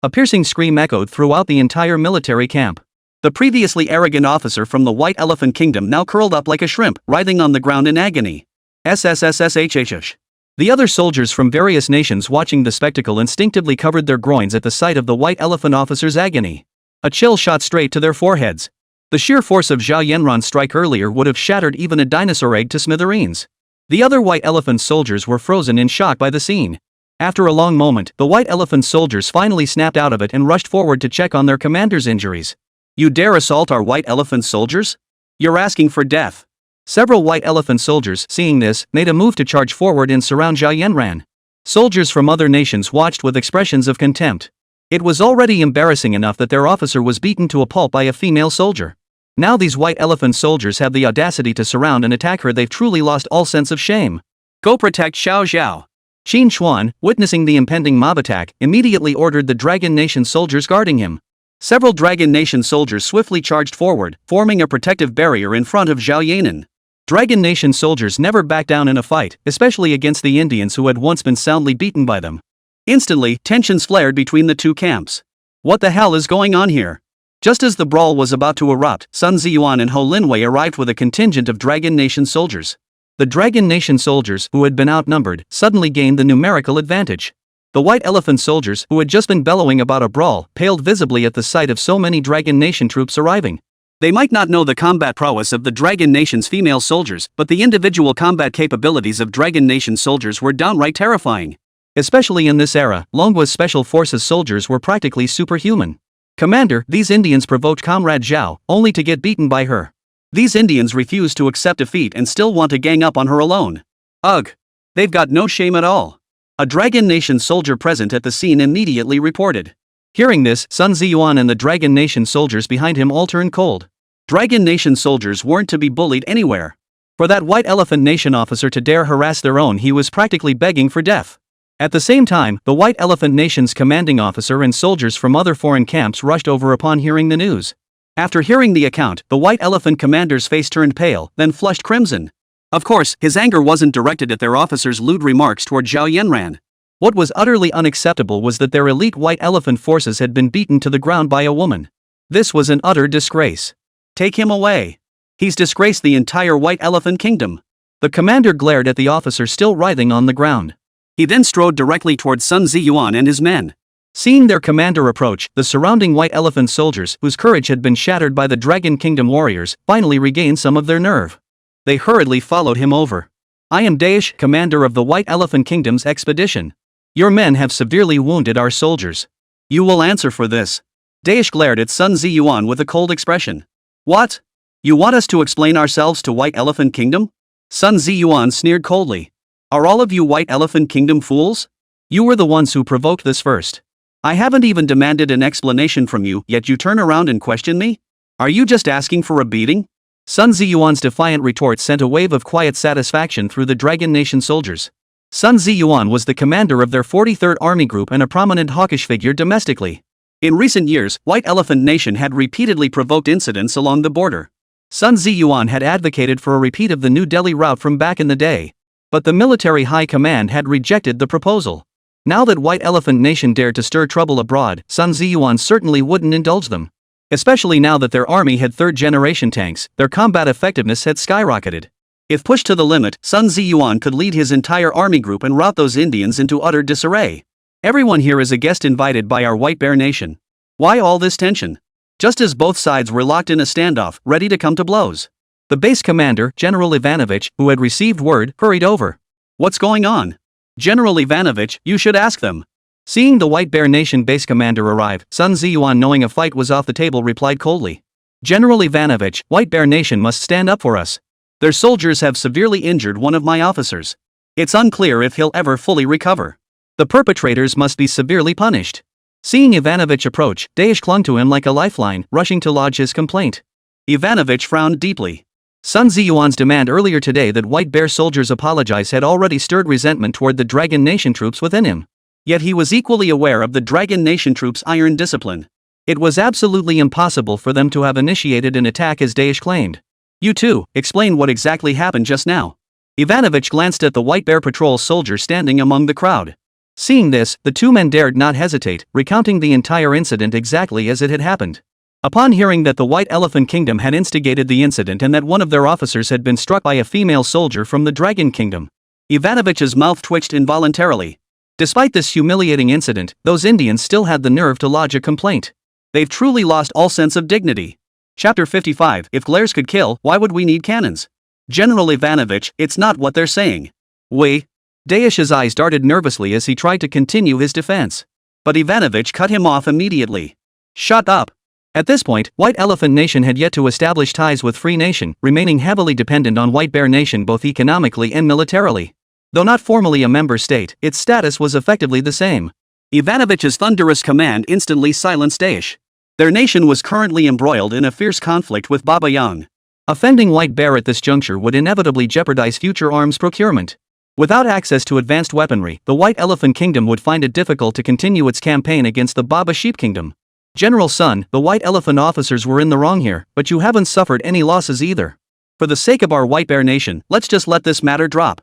A piercing scream echoed throughout the entire military camp. The previously arrogant officer from the White Elephant Kingdom now curled up like a shrimp, writhing on the ground in agony. SSSSHHH. The other soldiers from various nations watching the spectacle instinctively covered their groins at the sight of the White Elephant officer's agony. A chill shot straight to their foreheads. The sheer force of Zhao Yanran's strike earlier would have shattered even a dinosaur egg to smithereens. The other White Elephant soldiers were frozen in shock by the scene. After a long moment, the White Elephant soldiers finally snapped out of it and rushed forward to check on their commander's injuries. You dare assault our White Elephant soldiers? You're asking for death. Several White Elephant soldiers, seeing this, made a move to charge forward and surround Zhao Yanran. Soldiers from other nations watched with expressions of contempt. It was already embarrassing enough that their officer was beaten to a pulp by a female soldier. Now these white elephant soldiers have the audacity to surround and attack her. They've truly lost all sense of shame. Go protect Xiao Xiao. Qín Chuān, witnessing the impending mob attack, immediately ordered the Dragon Nation soldiers guarding him. Several Dragon Nation soldiers swiftly charged forward, forming a protective barrier in front of Zhao Yanan. Dragon Nation soldiers never back down in a fight, especially against the Indians who had once been soundly beaten by them. Instantly, tensions flared between the two camps. What the hell is going on here? Just as the brawl was about to erupt, Sun Ziyuan and Ho Linwei arrived with a contingent of Dragon Nation soldiers. The Dragon Nation soldiers, who had been outnumbered, suddenly gained the numerical advantage. The White Elephant soldiers, who had just been bellowing about a brawl, paled visibly at the sight of so many Dragon Nation troops arriving. They might not know the combat prowess of the Dragon Nation's female soldiers, but the individual combat capabilities of Dragon Nation soldiers were downright terrifying. Especially in this era, Longguo's Special Forces soldiers were practically superhuman. Commander, these Indians provoked Comrade Zhao, only to get beaten by her. These Indians refuse to accept defeat and still want to gang up on her alone. Ugh. They've got no shame at all. A Dragon Nation soldier present at the scene immediately reported. Hearing this, Sun Ziyuan and the Dragon Nation soldiers behind him all turned cold. Dragon Nation soldiers weren't to be bullied anywhere. For that White Elephant Nation officer to dare harass their own, he was practically begging for death. At the same time, the White Elephant Nation's commanding officer and soldiers from other foreign camps rushed over upon hearing the news. After hearing the account, the White Elephant commander's face turned pale, then flushed crimson. Of course, his anger wasn't directed at their officer's lewd remarks toward Zhao Yanran. What was utterly unacceptable was that their elite White Elephant forces had been beaten to the ground by a woman. This was an utter disgrace. Take him away. He's disgraced the entire White Elephant Kingdom. The commander glared at the officer still writhing on the ground. He then strode directly toward Sun Ziyuan and his men. Seeing their commander approach, the surrounding White Elephant soldiers, whose courage had been shattered by the Dragon Kingdom warriors, finally regained some of their nerve. They hurriedly followed him over. I am Daesh, commander of the White Elephant Kingdom's expedition. Your men have severely wounded our soldiers. You will answer for this. Daesh glared at Sun Ziyuan with a cold expression. What? You want us to explain ourselves to White Elephant Kingdom? Sun Ziyuan sneered coldly. Are all of you White Elephant Kingdom fools? You were the ones who provoked this first. I haven't even demanded an explanation from you, yet you turn around and question me? Are you just asking for a beating? Sun Ziyuan's defiant retort sent a wave of quiet satisfaction through the Dragon Nation soldiers. Sun Ziyuan was the commander of their 43rd Army Group and a prominent hawkish figure domestically. In recent years, White Elephant Nation had repeatedly provoked incidents along the border. Sun Ziyuan had advocated for a repeat of the New Delhi route from back in the day. But the military high command had rejected the proposal. Now that White Elephant Nation dared to stir trouble abroad, Sun Ziyuan certainly wouldn't indulge them. Especially now that their army had third-generation tanks, their combat effectiveness had skyrocketed. If pushed to the limit, Sun Ziyuan could lead his entire army group and rout those Indians into utter disarray. Everyone here is a guest invited by our White Bear Nation. Why all this tension? Just as both sides were locked in a standoff, ready to come to blows. The base commander, General Ivanovich, who had received word, hurried over. What's going on? General Ivanovich, you should ask them. Seeing the White Bear Nation base commander arrive, Sun Ziyuan, knowing a fight was off the table, replied coldly. General Ivanovich, White Bear Nation must stand up for us. Their soldiers have severely injured one of my officers. It's unclear if he'll ever fully recover. The perpetrators must be severely punished. Seeing Ivanovich approach, Daesh clung to him like a lifeline, rushing to lodge his complaint. Ivanovich frowned deeply. Sun Ziyuan's demand earlier today that White Bear soldiers apologize had already stirred resentment toward the Dragon Nation troops within him. Yet he was equally aware of the Dragon Nation troops' iron discipline. It was absolutely impossible for them to have initiated an attack as Daesh claimed. You too, explain what exactly happened just now. Ivanovich glanced at the White Bear patrol soldier standing among the crowd. Seeing this, the two men dared not hesitate, recounting the entire incident exactly as it had happened. Upon hearing that the White Elephant Kingdom had instigated the incident and that one of their officers had been struck by a female soldier from the Dragon Kingdom, Ivanovich's mouth twitched involuntarily. Despite this humiliating incident, those Indians still had the nerve to lodge a complaint. They've truly lost all sense of dignity. Chapter 55. If glares could kill, why would we need cannons? General Ivanovich, it's not what they're saying. Daesh's eyes darted nervously as he tried to continue his defense. But Ivanovich cut him off immediately. Shut up. At this point, White Elephant Nation had yet to establish ties with Free Nation, remaining heavily dependent on White Bear Nation both economically and militarily. Though not formally a member state, its status was effectively the same. Ivanovich's thunderous command instantly silenced Daesh. Their nation was currently embroiled in a fierce conflict with Baba Yang. Offending White Bear at this juncture would inevitably jeopardize future arms procurement. Without access to advanced weaponry, the White Elephant Kingdom would find it difficult to continue its campaign against the Baba Sheep Kingdom. General Sun, the White Elephant officers were in the wrong here, but you haven't suffered any losses either. For the sake of our White Bear Nation, let's just let this matter drop.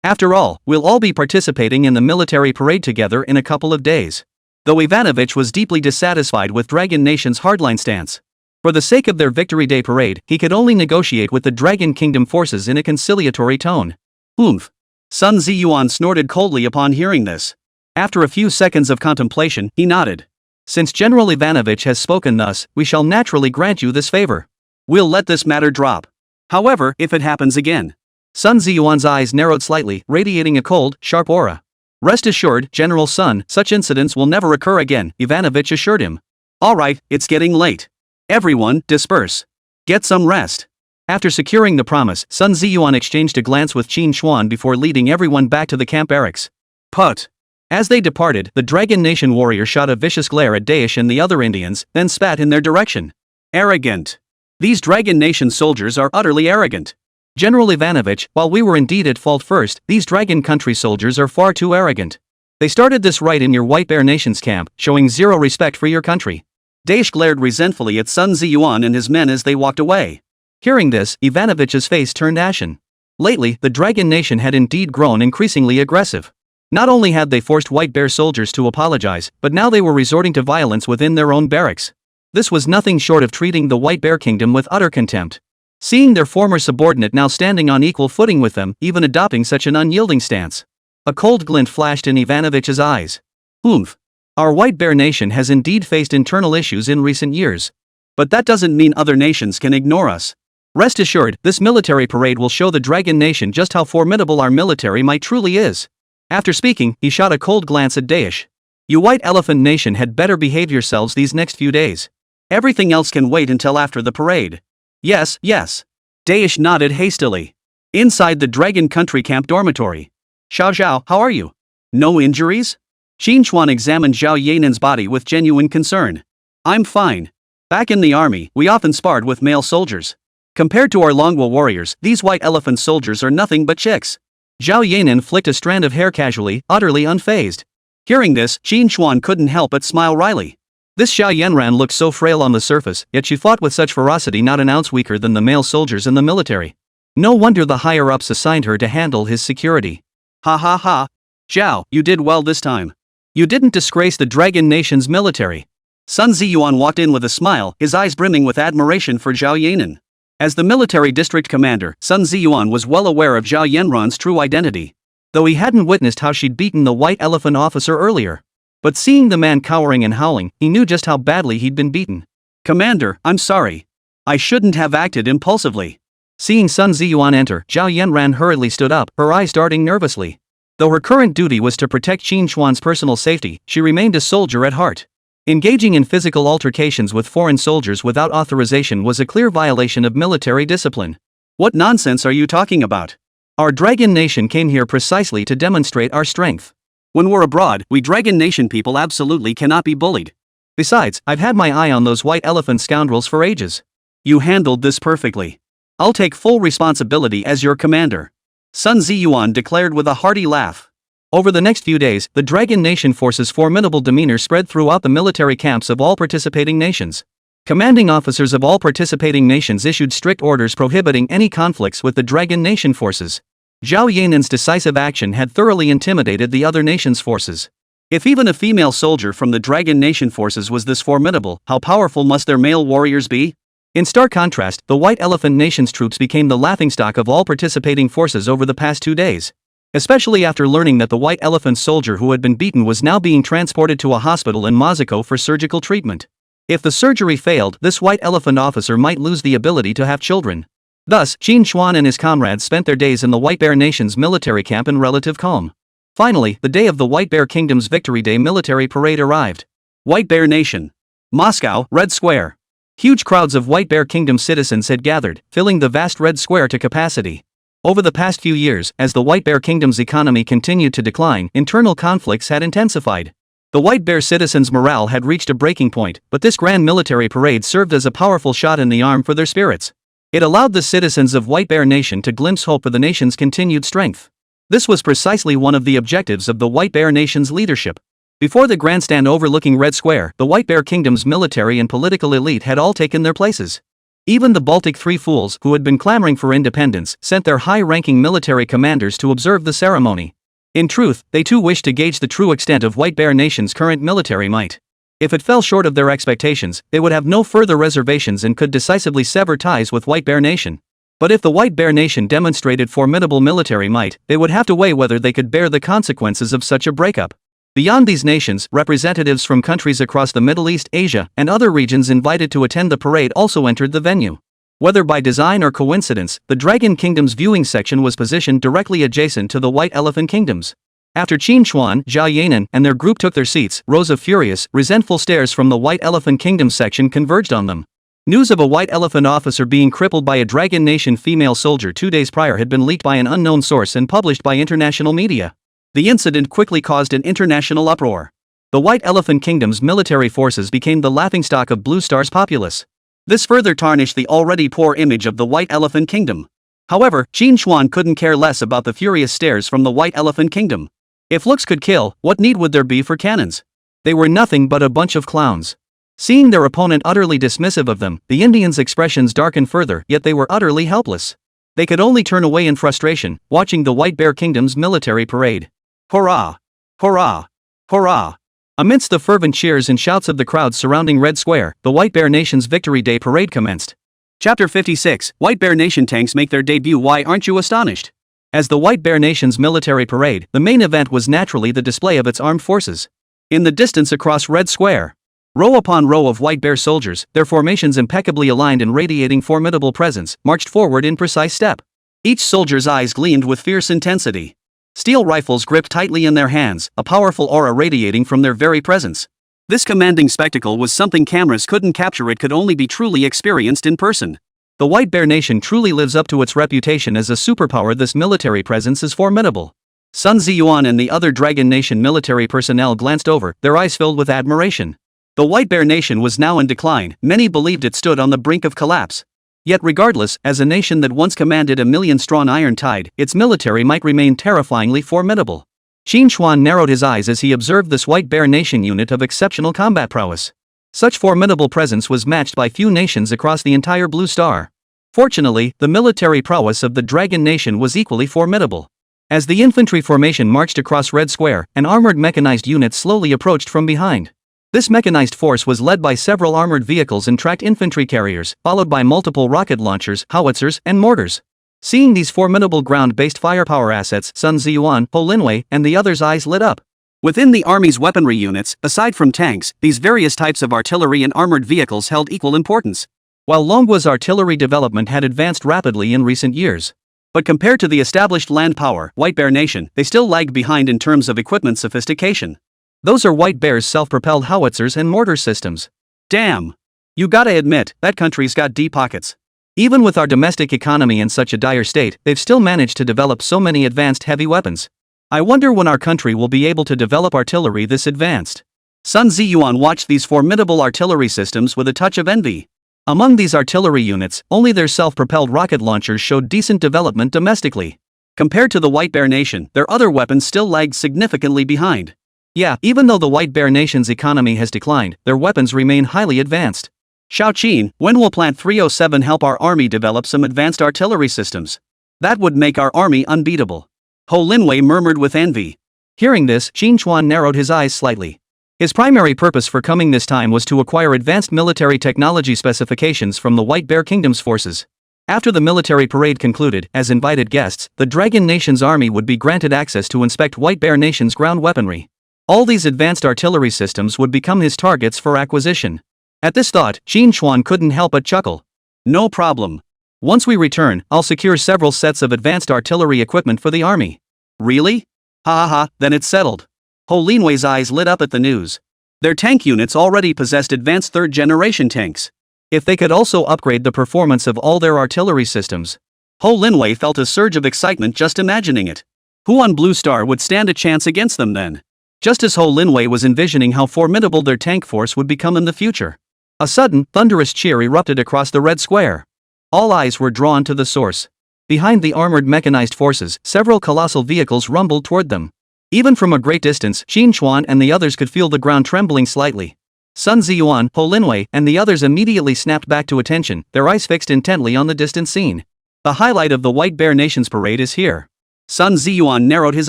After all, we'll all be participating in the military parade together in a couple of days. Though Ivanovich was deeply dissatisfied with Dragon Nation's hardline stance. For the sake of their Victory Day parade, he could only negotiate with the Dragon Kingdom forces in a conciliatory tone. Oomph. Sun Ziyuan snorted coldly upon hearing this. After a few seconds of contemplation, he nodded. Since General Ivanovich has spoken thus, we shall naturally grant you this favor. We'll let this matter drop. However, if it happens again. Sun Ziyuan's eyes narrowed slightly, radiating a cold, sharp aura. Rest assured, General Sun, such incidents will never occur again, Ivanovich assured him. Alright, it's getting late. Everyone, disperse. Get some rest. After securing the promise, Sun Ziyuan exchanged a glance with Qín Chuān before leading everyone back to the camp barracks. Put. As they departed, the Dragon Nation warrior shot a vicious glare at Daesh and the other Indians, then spat in their direction. Arrogant. These Dragon Nation soldiers are utterly arrogant. General Ivanovich, while we were indeed at fault first, these Dragon Country soldiers are far too arrogant. They started this right in your White Bear Nation's camp, showing zero respect for your country. Daesh glared resentfully at Sun Ziyuan and his men as they walked away. Hearing this, Ivanovich's face turned ashen. Lately, the Dragon Nation had indeed grown increasingly aggressive. Not only had they forced White Bear soldiers to apologize, but now they were resorting to violence within their own barracks. This was nothing short of treating the White Bear Kingdom with utter contempt. Seeing their former subordinate now standing on equal footing with them, even adopting such an unyielding stance. A cold glint flashed in Ivanovich's eyes. Oomph. Our White Bear Nation has indeed faced internal issues in recent years. But that doesn't mean other nations can ignore us. Rest assured, this military parade will show the Dragon Nation just how formidable our military might truly is. After speaking, he shot a cold glance at Daesh. You White Elephant Nation had better behave yourselves these next few days. Everything else can wait until after the parade. Yes, yes. Daesh nodded hastily. Inside the Dragon Country camp dormitory. Xiao Zhao, how are you? No injuries? Qín Chuān examined Zhao Yanan's body with genuine concern. I'm fine. Back in the army, we often sparred with male soldiers. Compared to our Longguo warriors, these White Elephant soldiers are nothing but chicks. Zhao Yanan flicked a strand of hair casually, utterly unfazed. Hearing this, Qín Chuān couldn't help but smile wryly. This Xiao Yanran looked so frail on the surface, yet she fought with such ferocity not an ounce weaker than the male soldiers in the military. No wonder the higher-ups assigned her to handle his security. Ha ha ha. Zhao, you did well this time. You didn't disgrace the Dragon Nation's military. Sun Ziyuan walked in with a smile, his eyes brimming with admiration for Zhao Yanan. As the military district commander, Sun Ziyuan was well aware of Zhao Yanran's true identity. Though he hadn't witnessed how she'd beaten the White Elephant officer earlier. But seeing the man cowering and howling, he knew just how badly he'd been beaten. Commander, I'm sorry. I shouldn't have acted impulsively. Seeing Sun Ziyuan enter, Zhao Yanran hurriedly stood up, her eyes darting nervously. Though her current duty was to protect Qín Chuān's personal safety, she remained a soldier at heart. Engaging in physical altercations with foreign soldiers without authorization was a clear violation of military discipline. What nonsense are you talking about? Our Dragon Nation came here precisely to demonstrate our strength. When we're abroad, we Dragon Nation people absolutely cannot be bullied. Besides, I've had my eye on those White Elephant scoundrels for ages. You handled this perfectly. I'll take full responsibility as your commander. Sun Ziyuan declared with a hearty laugh. Over the next few days, the Dragon Nation force's formidable demeanor spread throughout the military camps of all participating nations. Commanding officers of all participating nations issued strict orders prohibiting any conflicts with the Dragon Nation forces. Zhao Yanan's decisive action had thoroughly intimidated the other nations' forces. If even a female soldier from the Dragon Nation forces was this formidable, how powerful must their male warriors be? In stark contrast, the White Elephant Nation's troops became the laughingstock of all participating forces over the past 2 days. Especially after learning that the White Elephant soldier who had been beaten was now being transported to a hospital in Moscow for surgical treatment. If the surgery failed, this White Elephant officer might lose the ability to have children. Thus, Qín Chuān and his comrades spent their days in the White Bear Nation's military camp in relative calm. Finally, the day of the White Bear Kingdom's Victory Day military parade arrived. White Bear Nation. Moscow, Red Square. Huge crowds of White Bear Kingdom citizens had gathered, filling the vast Red Square to capacity. Over the past few years, as the White Bear Kingdom's economy continued to decline, internal conflicts had intensified. The White Bear citizens' morale had reached a breaking point, but this grand military parade served as a powerful shot in the arm for their spirits. It allowed the citizens of White Bear Nation to glimpse hope for the nation's continued strength. This was precisely one of the objectives of the White Bear Nation's leadership. Before the grandstand overlooking Red Square, the White Bear Kingdom's military and political elite had all taken their places. Even the Baltic Three Fools, who had been clamoring for independence, sent their high-ranking military commanders to observe the ceremony. In truth, they too wished to gauge the true extent of White Bear Nation's current military might. If it fell short of their expectations, they would have no further reservations and could decisively sever ties with White Bear Nation. But if the White Bear Nation demonstrated formidable military might, they would have to weigh whether they could bear the consequences of such a breakup. Beyond these nations, representatives from countries across the Middle East, Asia, and other regions invited to attend the parade also entered the venue. Whether by design or coincidence, the Dragon Kingdom's viewing section was positioned directly adjacent to the White Elephant Kingdoms. After Qín Chuān, Zhao Yanan, and their group took their seats, rows of furious, resentful stares from the White Elephant Kingdom section converged on them. News of a White Elephant officer being crippled by a Dragon Nation female soldier 2 days prior had been leaked by an unknown source and published by international media. The incident quickly caused an international uproar. The White Elephant Kingdom's military forces became the laughingstock of Blue Star's populace. This further tarnished the already poor image of the White Elephant Kingdom. However, Qín Chuān couldn't care less about the furious stares from the White Elephant Kingdom. If looks could kill, what need would there be for cannons? They were nothing but a bunch of clowns. Seeing their opponent utterly dismissive of them, the Indians' expressions darkened further, yet they were utterly helpless. They could only turn away in frustration, watching the White Bear Kingdom's military parade. Hurrah! Hurrah! Hurrah! Amidst the fervent cheers and shouts of the crowds surrounding Red Square, the White Bear Nation's Victory Day parade commenced. Chapter 56, White Bear Nation tanks make their debut. Why aren't you astonished? As the White Bear Nation's military parade, the main event was naturally the display of its armed forces. In the distance across Red Square, row upon row of White Bear soldiers, their formations impeccably aligned and radiating formidable presence, marched forward in precise step. Each soldier's eyes gleamed with fierce intensity. Steel rifles gripped tightly in their hands, a powerful aura radiating from their very presence. This commanding spectacle was something cameras couldn't capture. It could only be truly experienced in person. The White Bear Nation truly lives up to its reputation as a superpower. This military presence is formidable. Sun Ziyuan and the other Dragon Nation military personnel glanced over, their eyes filled with admiration. The White Bear Nation was now in decline. Many believed it stood on the brink of collapse. Yet regardless, as a nation that once commanded a million-strong Iron Tide, its military might remain terrifyingly formidable. Qín Chuān narrowed his eyes as he observed this White Bear Nation unit of exceptional combat prowess. Such formidable presence was matched by few nations across the entire Blue Star. Fortunately, the military prowess of the Dragon Nation was equally formidable. As the infantry formation marched across Red Square, an armored mechanized unit slowly approached from behind. This mechanized force was led by several armored vehicles and tracked infantry carriers, followed by multiple rocket launchers, howitzers, and mortars. Seeing these formidable ground-based firepower assets, Sun Ziyuan, Ho Linwei, and the others' eyes lit up. Within the army's weaponry units, aside from tanks, these various types of artillery and armored vehicles held equal importance. While Longguo's artillery development had advanced rapidly in recent years, but compared to the established land power, White Bear Nation, they still lagged behind in terms of equipment sophistication. Those are White Bear's self-propelled howitzers and mortar systems. Damn! You gotta admit, that country's got deep pockets. Even with our domestic economy in such a dire state, they've still managed to develop so many advanced heavy weapons. I wonder when our country will be able to develop artillery this advanced. Sun Ziyuan watched these formidable artillery systems with a touch of envy. Among these artillery units, only their self-propelled rocket launchers showed decent development domestically. Compared to the White Bear Nation, their other weapons still lagged significantly behind. Yeah, even though the White Bear Nation's economy has declined, their weapons remain highly advanced. Xiao Qin, when will Plant 307 help our army develop some advanced artillery systems? That would make our army unbeatable. Ho Linwei murmured with envy. Hearing this, Qín Chuān narrowed his eyes slightly. His primary purpose for coming this time was to acquire advanced military technology specifications from the White Bear Kingdom's forces. After the military parade concluded, as invited guests, the Dragon Nation's army would be granted access to inspect White Bear Nation's ground weaponry. All these advanced artillery systems would become his targets for acquisition. At this thought, Qín Chuān couldn't help but chuckle. No problem. Once we return, I'll secure several sets of advanced artillery equipment for the army. Really? Ha ha ha, then it's settled. Ho Linwei's eyes lit up at the news. Their tank units already possessed advanced third-generation tanks. If they could also upgrade the performance of all their artillery systems. Ho Linwei felt a surge of excitement just imagining it. Who on Blue Star would stand a chance against them then? just as Ho Linwei was envisioning how formidable their tank force would become in the future. A sudden, thunderous cheer erupted across the red square. All eyes were drawn to the source. Behind the armored mechanized forces, several colossal vehicles rumbled toward them. Even from a great distance, Qín Chuān and the others could feel the ground trembling slightly. Sun Ziyuan, Ho Linwei, and the others immediately snapped back to attention, their eyes fixed intently on the distant scene. The highlight of the White Bear Nation's parade is here. Sun Ziyuan narrowed his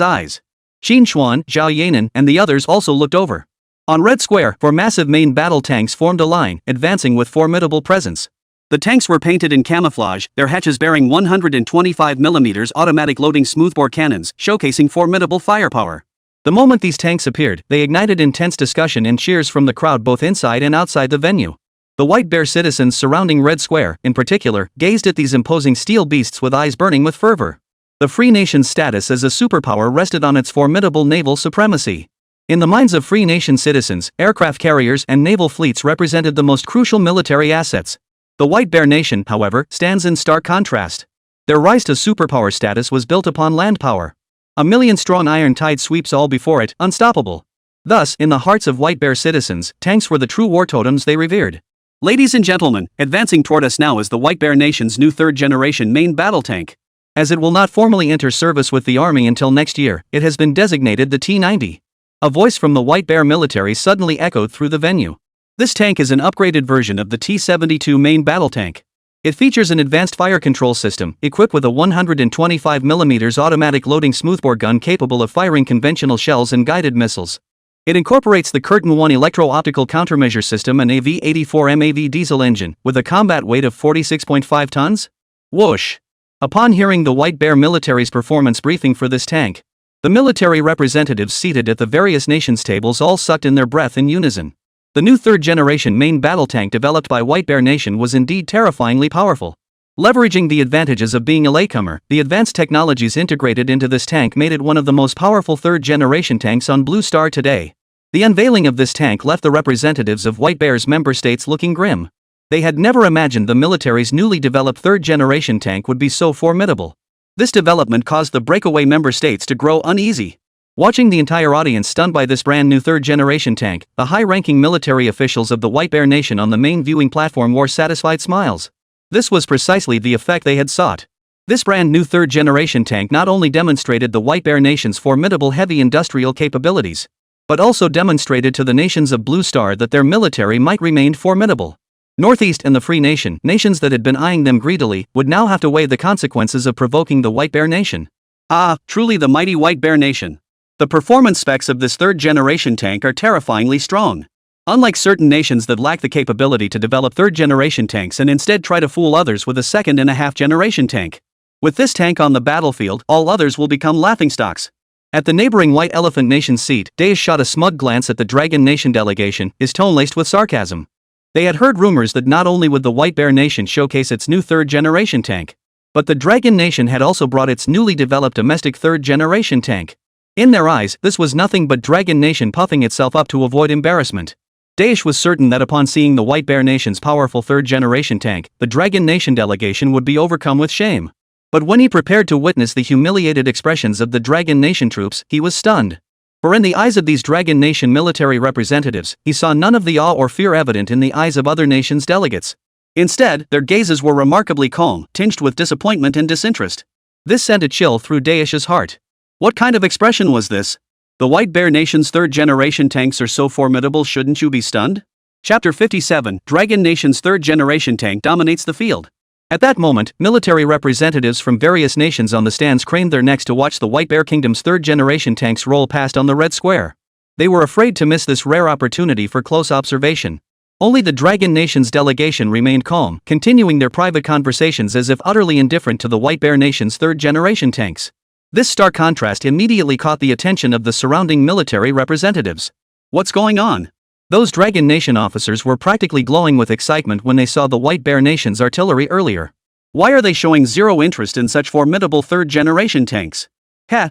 eyes. Qín Chuān, Zhao Yanan, and the others also looked over. On Red Square, 4 massive main battle tanks formed a line, advancing with formidable presence. The tanks were painted in camouflage, their hatches bearing 125mm automatic loading smoothbore cannons, showcasing formidable firepower. The moment these tanks appeared, they ignited intense discussion and cheers from the crowd both inside and outside the venue. The White Bear citizens surrounding Red Square, in particular, gazed at these imposing steel beasts with eyes burning with fervor. The Free Nation's status as a superpower rested on its formidable naval supremacy. In the minds of Free Nation citizens, aircraft carriers and naval fleets represented the most crucial military assets. The White Bear Nation, however, stands in stark contrast. Their rise to superpower status was built upon land power. A million-strong iron tide sweeps all before it, unstoppable. Thus, in the hearts of White Bear citizens, tanks were the true war totems they revered. Ladies and gentlemen, advancing toward us now is the White Bear Nation's new third-generation main battle tank. As it will not formally enter service with the Army until next year, it has been designated the T-90. A voice from the White Bear military suddenly echoed through the venue. This tank is an upgraded version of the T-72 main battle tank. It features an advanced fire control system, equipped with a 125mm automatic loading smoothbore gun capable of firing conventional shells and guided missiles. It incorporates the Curtain 1 electro-optical countermeasure system and a V84 MAV diesel engine, with a combat weight of 46.5 tons. Whoosh! Upon hearing the White Bear military's performance briefing for this tank, the military representatives seated at the various nations' tables all sucked in their breath in unison. The new third-generation main battle tank developed by White Bear Nation was indeed terrifyingly powerful. Leveraging the advantages of being a latecomer, the advanced technologies integrated into this tank made it one of the most powerful third-generation tanks on Blue Star today. The unveiling of this tank left the representatives of White Bear's member states looking grim. They had never imagined the military's newly developed third-generation tank would be so formidable. This development caused the breakaway member states to grow uneasy. Watching the entire audience stunned by this brand new third-generation tank, the high-ranking military officials of the White Bear Nation on the main viewing platform wore satisfied smiles. This was precisely the effect they had sought. This brand new third-generation tank not only demonstrated the White Bear Nation's formidable heavy industrial capabilities, but also demonstrated to the nations of Blue Star that their military might remain formidable. Northeast and the Free Nation, nations that had been eyeing them greedily, would now have to weigh the consequences of provoking the White Bear Nation. Ah, truly the mighty White Bear Nation. The performance specs of this third-generation tank are terrifyingly strong. Unlike certain nations that lack the capability to develop third-generation tanks and instead try to fool others with a second-and-a-half-generation tank. With this tank on the battlefield, all others will become laughingstocks. At the neighboring White Elephant Nation's seat, Daesh shot a smug glance at the Dragon Nation delegation, his tone laced with sarcasm. They had heard rumors that not only would the White Bear Nation showcase its new third-generation tank, but the Dragon Nation had also brought its newly developed domestic third-generation tank. In their eyes, this was nothing but Dragon Nation puffing itself up to avoid embarrassment. Daesh was certain that upon seeing the White Bear Nation's powerful third-generation tank, the Dragon Nation delegation would be overcome with shame. But when he prepared to witness the humiliated expressions of the Dragon Nation troops, he was stunned. For in the eyes of these Dragon Nation military representatives, he saw none of the awe or fear evident in the eyes of other nations' delegates. Instead, their gazes were remarkably calm, tinged with disappointment and disinterest. This sent a chill through Daesh's heart. What kind of expression was this? The White Bear Nation's third-generation tanks are so formidable, shouldn't you be stunned? Chapter 57, Dragon Nation's third-generation tank dominates the field. At that moment, military representatives from various nations on the stands craned their necks to watch the White Bear Kingdom's third-generation tanks roll past on the red square. They were afraid to miss this rare opportunity for close observation. Only the Dragon Nation's delegation remained calm, continuing their private conversations as if utterly indifferent to the White Bear Nation's third-generation tanks. This stark contrast immediately caught the attention of the surrounding military representatives. What's going on? Those Dragon Nation officers were practically glowing with excitement when they saw the White Bear Nation's artillery earlier. Why are they showing zero interest in such formidable third-generation tanks?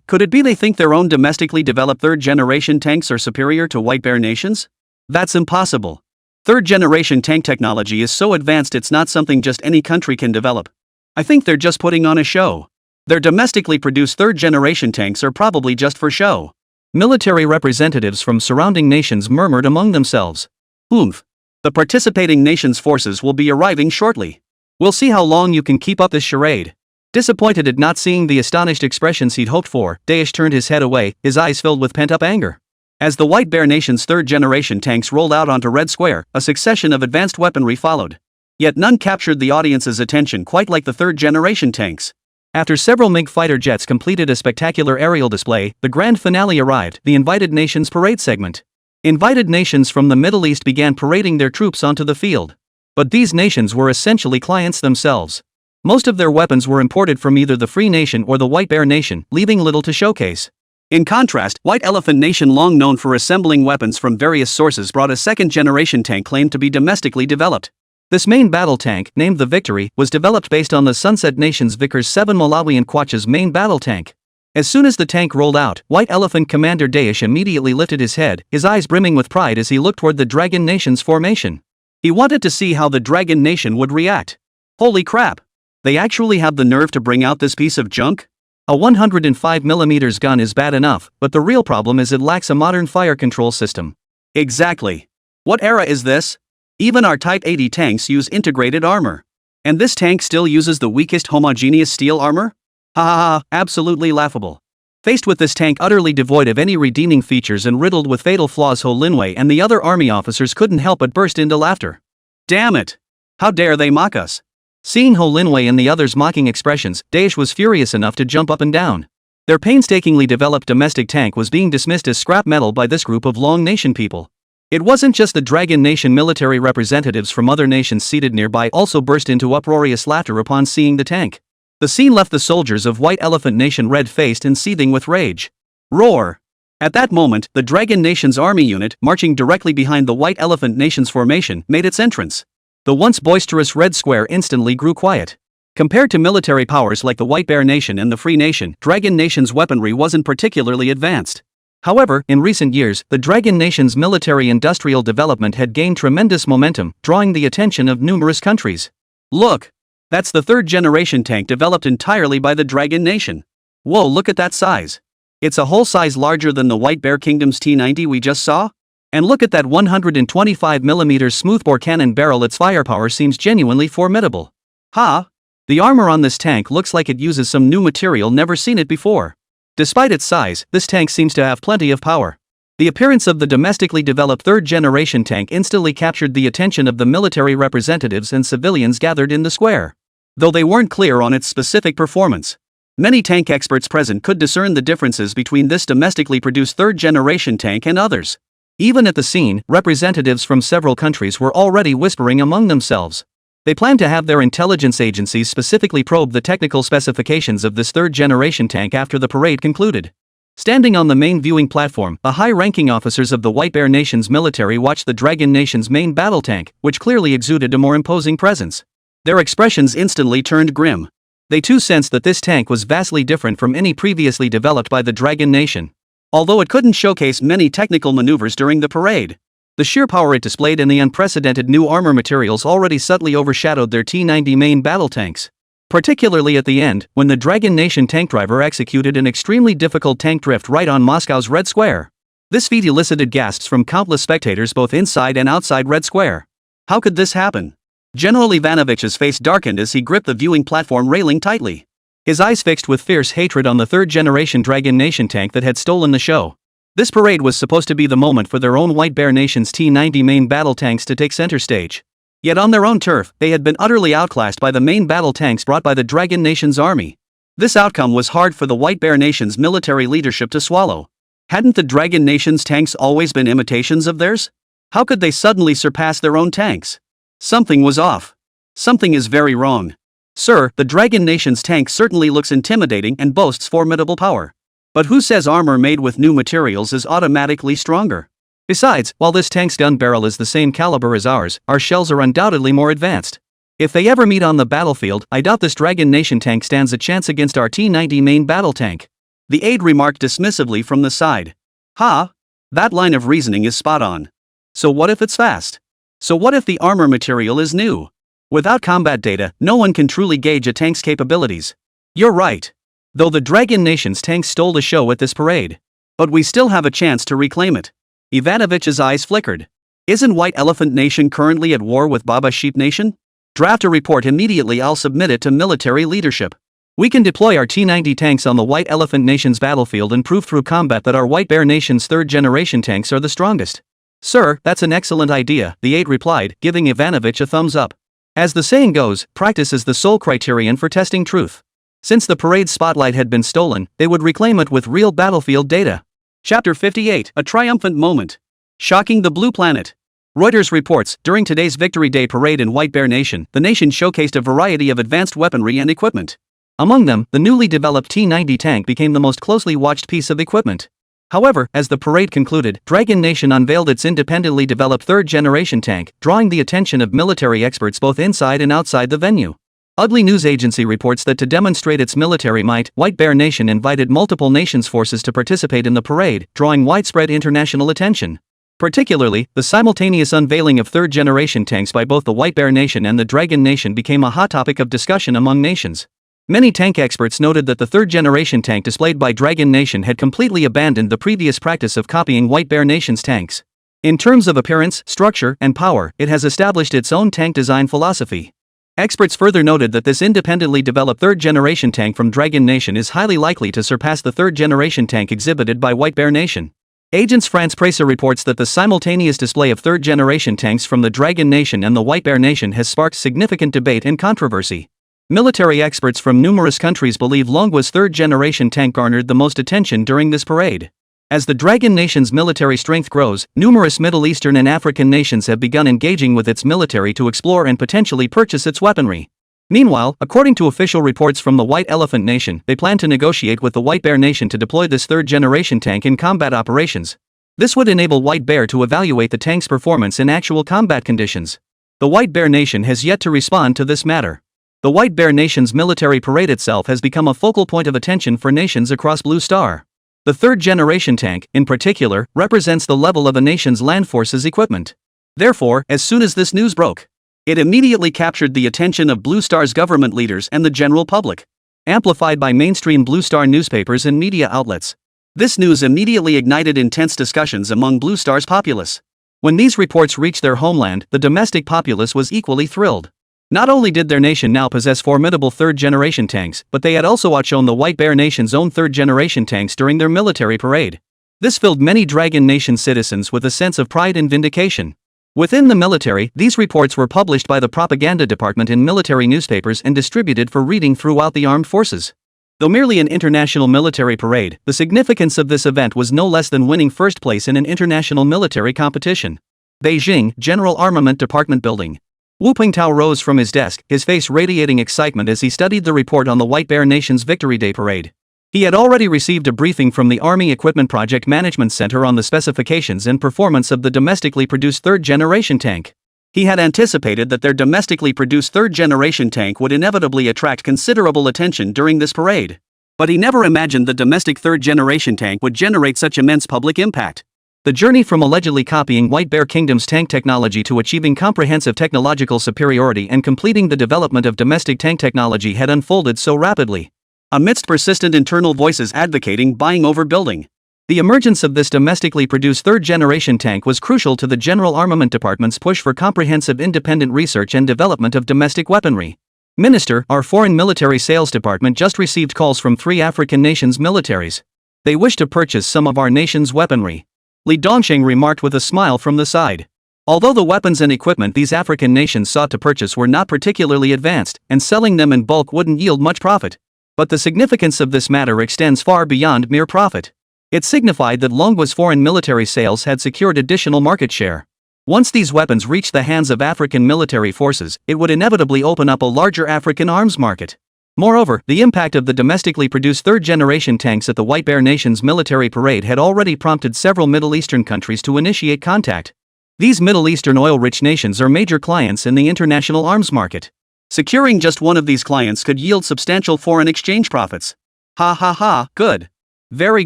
Could it be they think their own domestically developed third-generation tanks are superior to White Bear Nations? That's impossible. Third-generation tank technology is so advanced it's not something just any country can develop. I think they're just putting on a show. Their domestically produced third-generation tanks are probably just for show. Military representatives from surrounding nations murmured among themselves. Oomph. The participating nations' forces will be arriving shortly. We'll see how long you can keep up this charade. Disappointed at not seeing the astonished expressions he'd hoped for, Daesh turned his head away, his eyes filled with pent-up anger. As the White Bear Nation's third-generation tanks rolled out onto Red Square, a succession of advanced weaponry followed. Yet none captured the audience's attention quite like the third-generation tanks. After several MiG fighter jets completed a spectacular aerial display, the grand finale arrived, the Invited Nations parade segment. Invited nations from the Middle East began parading their troops onto the field. But these nations were essentially clients themselves. Most of their weapons were imported from either the Free Nation or the White Bear Nation, leaving little to showcase. In contrast, White Elephant Nation, long known for assembling weapons from various sources, brought a second-generation tank claimed to be domestically developed. This main battle tank, named the Victory, was developed based on the Sunset Nation's Vickers 7 Malawi and Quach's main battle tank. As soon as the tank rolled out, White Elephant Commander Daesh immediately lifted his head, his eyes brimming with pride as he looked toward the Dragon Nation's formation. He wanted to see how the Dragon Nation would react. Holy crap! They actually have the nerve to bring out this piece of junk? A 105mm gun is bad enough, but the real problem is it lacks a modern fire control system. Exactly. What era is this? Even our Type 80 tanks use integrated armor. And this tank still uses the weakest homogeneous steel armor? Ha ha ha, absolutely laughable. Faced with this tank utterly devoid of any redeeming features and riddled with fatal flaws, Ho Linwei and the other army officers couldn't help but burst into laughter. Damn it! How dare they mock us? Seeing Ho Linwei and the others' mocking expressions, Daesh was furious enough to jump up and down. Their painstakingly developed domestic tank was being dismissed as scrap metal by this group of Long Nation people. It wasn't just the Dragon Nation military representatives from other nations seated nearby also burst into uproarious laughter upon seeing the tank. The scene left the soldiers of White Elephant Nation red-faced and seething with rage. Roar! At that moment, the Dragon Nation's army unit, marching directly behind the White Elephant Nation's formation, made its entrance. The once boisterous Red Square instantly grew quiet. Compared to military powers like the White Bear Nation and the Free Nation, Dragon Nation's weaponry wasn't particularly advanced. However, in recent years, the Dragon Nation's military-industrial development had gained tremendous momentum, drawing the attention of numerous countries. Look! That's the third-generation tank developed entirely by the Dragon Nation. Whoa, look at that size. It's a whole size larger than the White Bear Kingdom's T-90 we just saw? And look at that 125mm smoothbore cannon barrel, its firepower seems genuinely formidable. Ha! The armor on this tank looks like it uses some new material never seen it before. Despite its size, this tank seems to have plenty of power. The appearance of the domestically developed third-generation tank instantly captured the attention of the military representatives and civilians gathered in the square. Though they weren't clear on its specific performance. Many tank experts present could discern the differences between this domestically produced third-generation tank and others. Even at the scene, representatives from several countries were already whispering among themselves. They planned to have their intelligence agencies specifically probe the technical specifications of this third-generation tank after the parade concluded. Standing on the main viewing platform, the high-ranking officers of the White Bear Nation's military watched the Dragon Nation's main battle tank, which clearly exuded a more imposing presence. Their expressions instantly turned grim. They too sensed that this tank was vastly different from any previously developed by the Dragon Nation. Although it couldn't showcase many technical maneuvers during the parade, the sheer power it displayed and the unprecedented new armor materials already subtly overshadowed their T-90 main battle tanks. Particularly at the end, when the Dragon Nation tank driver executed an extremely difficult tank drift right on Moscow's Red Square. This feat elicited gasps from countless spectators both inside and outside Red Square. How could this happen? General Ivanovich's face darkened as he gripped the viewing platform railing tightly. His eyes fixed with fierce hatred on the third-generation Dragon Nation tank that had stolen the show. This parade was supposed to be the moment for their own White Bear Nation's T-90 main battle tanks to take center stage. Yet on their own turf, they had been utterly outclassed by the main battle tanks brought by the Dragon Nation's army. This outcome was hard for the White Bear Nation's military leadership to swallow. Hadn't the Dragon Nation's tanks always been imitations of theirs? How could they suddenly surpass their own tanks? Something was off. Something is very wrong. Sir, the Dragon Nation's tank certainly looks intimidating and boasts formidable power. But who says armor made with new materials is automatically stronger? Besides, while this tank's gun barrel is the same caliber as ours, our shells are undoubtedly more advanced. If they ever meet on the battlefield, I doubt this Dragon Nation tank stands a chance against our T-90 main battle tank. The aide remarked dismissively from the side. Ha! That line of reasoning is spot on. So what if it's fast? So what if the armor material is new? Without combat data, no one can truly gauge a tank's capabilities. You're right. Though the Dragon Nation's tanks stole the show at this parade. But we still have a chance to reclaim it. Ivanovich's eyes flickered. Isn't White Elephant Nation currently at war with Baba Sheep Nation? Draft a report immediately. I'll submit it to military leadership. We can deploy our T-90 tanks on the White Elephant Nation's battlefield and prove through combat that our White Bear Nation's third-generation tanks are the strongest. Sir, that's an excellent idea, the aide replied, giving Ivanovich a thumbs up. As the saying goes, practice is the sole criterion for testing truth. Since the parade's spotlight had been stolen, they would reclaim it with real battlefield data. Chapter 58, a triumphant moment. Shocking the Blue Planet. Reuters reports, during today's Victory Day parade in White Bear Nation, the nation showcased a variety of advanced weaponry and equipment. Among them, the newly developed T-90 tank became the most closely watched piece of equipment. However, as the parade concluded, Dragon Nation unveiled its independently developed third-generation tank, drawing the attention of military experts both inside and outside the venue. Ugly News Agency reports that to demonstrate its military might, White Bear Nation invited multiple nations' forces to participate in the parade, drawing widespread international attention. Particularly, the simultaneous unveiling of third-generation tanks by both the White Bear Nation and the Dragon Nation became a hot topic of discussion among nations. Many tank experts noted that the third-generation tank displayed by Dragon Nation had completely abandoned the previous practice of copying White Bear Nation's tanks. In terms of appearance, structure, and power, it has established its own tank design philosophy. Experts further noted that this independently developed third-generation tank from Dragon Nation is highly likely to surpass the third-generation tank exhibited by White Bear Nation. Agence France-Presse reports that the simultaneous display of third-generation tanks from the Dragon Nation and the White Bear Nation has sparked significant debate and controversy. Military experts from numerous countries believe Longguo's third-generation tank garnered the most attention during this parade. As the Dragon Nation's military strength grows, numerous Middle Eastern and African nations have begun engaging with its military to explore and potentially purchase its weaponry. Meanwhile, according to official reports from the White Elephant Nation, they plan to negotiate with the White Bear Nation to deploy this third-generation tank in combat operations. This would enable White Bear to evaluate the tank's performance in actual combat conditions. The White Bear Nation has yet to respond to this matter. The White Bear Nation's military parade itself has become a focal point of attention for nations across Blue Star. The third-generation tank, in particular, represents the level of a nation's land forces equipment. Therefore, as soon as this news broke, it immediately captured the attention of Blue Star's government leaders and the general public. Amplified by mainstream Blue Star newspapers and media outlets, this news immediately ignited intense discussions among Blue Star's populace. When these reports reached their homeland, the domestic populace was equally thrilled. Not only did their nation now possess formidable third-generation tanks, but they had also outshone the White Bear Nation's own third-generation tanks during their military parade. This filled many Dragon Nation citizens with a sense of pride and vindication. Within the military, these reports were published by the propaganda department in military newspapers and distributed for reading throughout the armed forces. Though merely an international military parade, the significance of this event was no less than winning first place in an international military competition. Beijing, General Armament Department Building. Wu Pingtao rose from his desk, his face radiating excitement as he studied the report on the White Bear Nation's Victory Day parade. He had already received a briefing from the Army Equipment Project Management Center on the specifications and performance of the domestically produced third-generation tank. He had anticipated that their domestically produced third-generation tank would inevitably attract considerable attention during this parade. But he never imagined the domestic third-generation tank would generate such immense public impact. The journey from allegedly copying White Bear Kingdom's tank technology to achieving comprehensive technological superiority and completing the development of domestic tank technology had unfolded so rapidly. Amidst persistent internal voices advocating buying over building, the emergence of this domestically produced third-generation tank was crucial to the General Armament Department's push for comprehensive independent research and development of domestic weaponry. Minister, our Foreign Military Sales Department just received calls from 3 African nations' militaries. They wish to purchase some of our nation's weaponry. Li Dongsheng remarked with a smile from the side. Although the weapons and equipment these African nations sought to purchase were not particularly advanced, and selling them in bulk wouldn't yield much profit. But the significance of this matter extends far beyond mere profit. It signified that Longguo's foreign military sales had secured additional market share. Once these weapons reached the hands of African military forces, it would inevitably open up a larger African arms market. Moreover, the impact of the domestically produced third-generation tanks at the White Bear Nation's military parade had already prompted several Middle Eastern countries to initiate contact. These Middle Eastern oil-rich nations are major clients in the international arms market. Securing just one of these clients could yield substantial foreign exchange profits. Ha ha ha, good. Very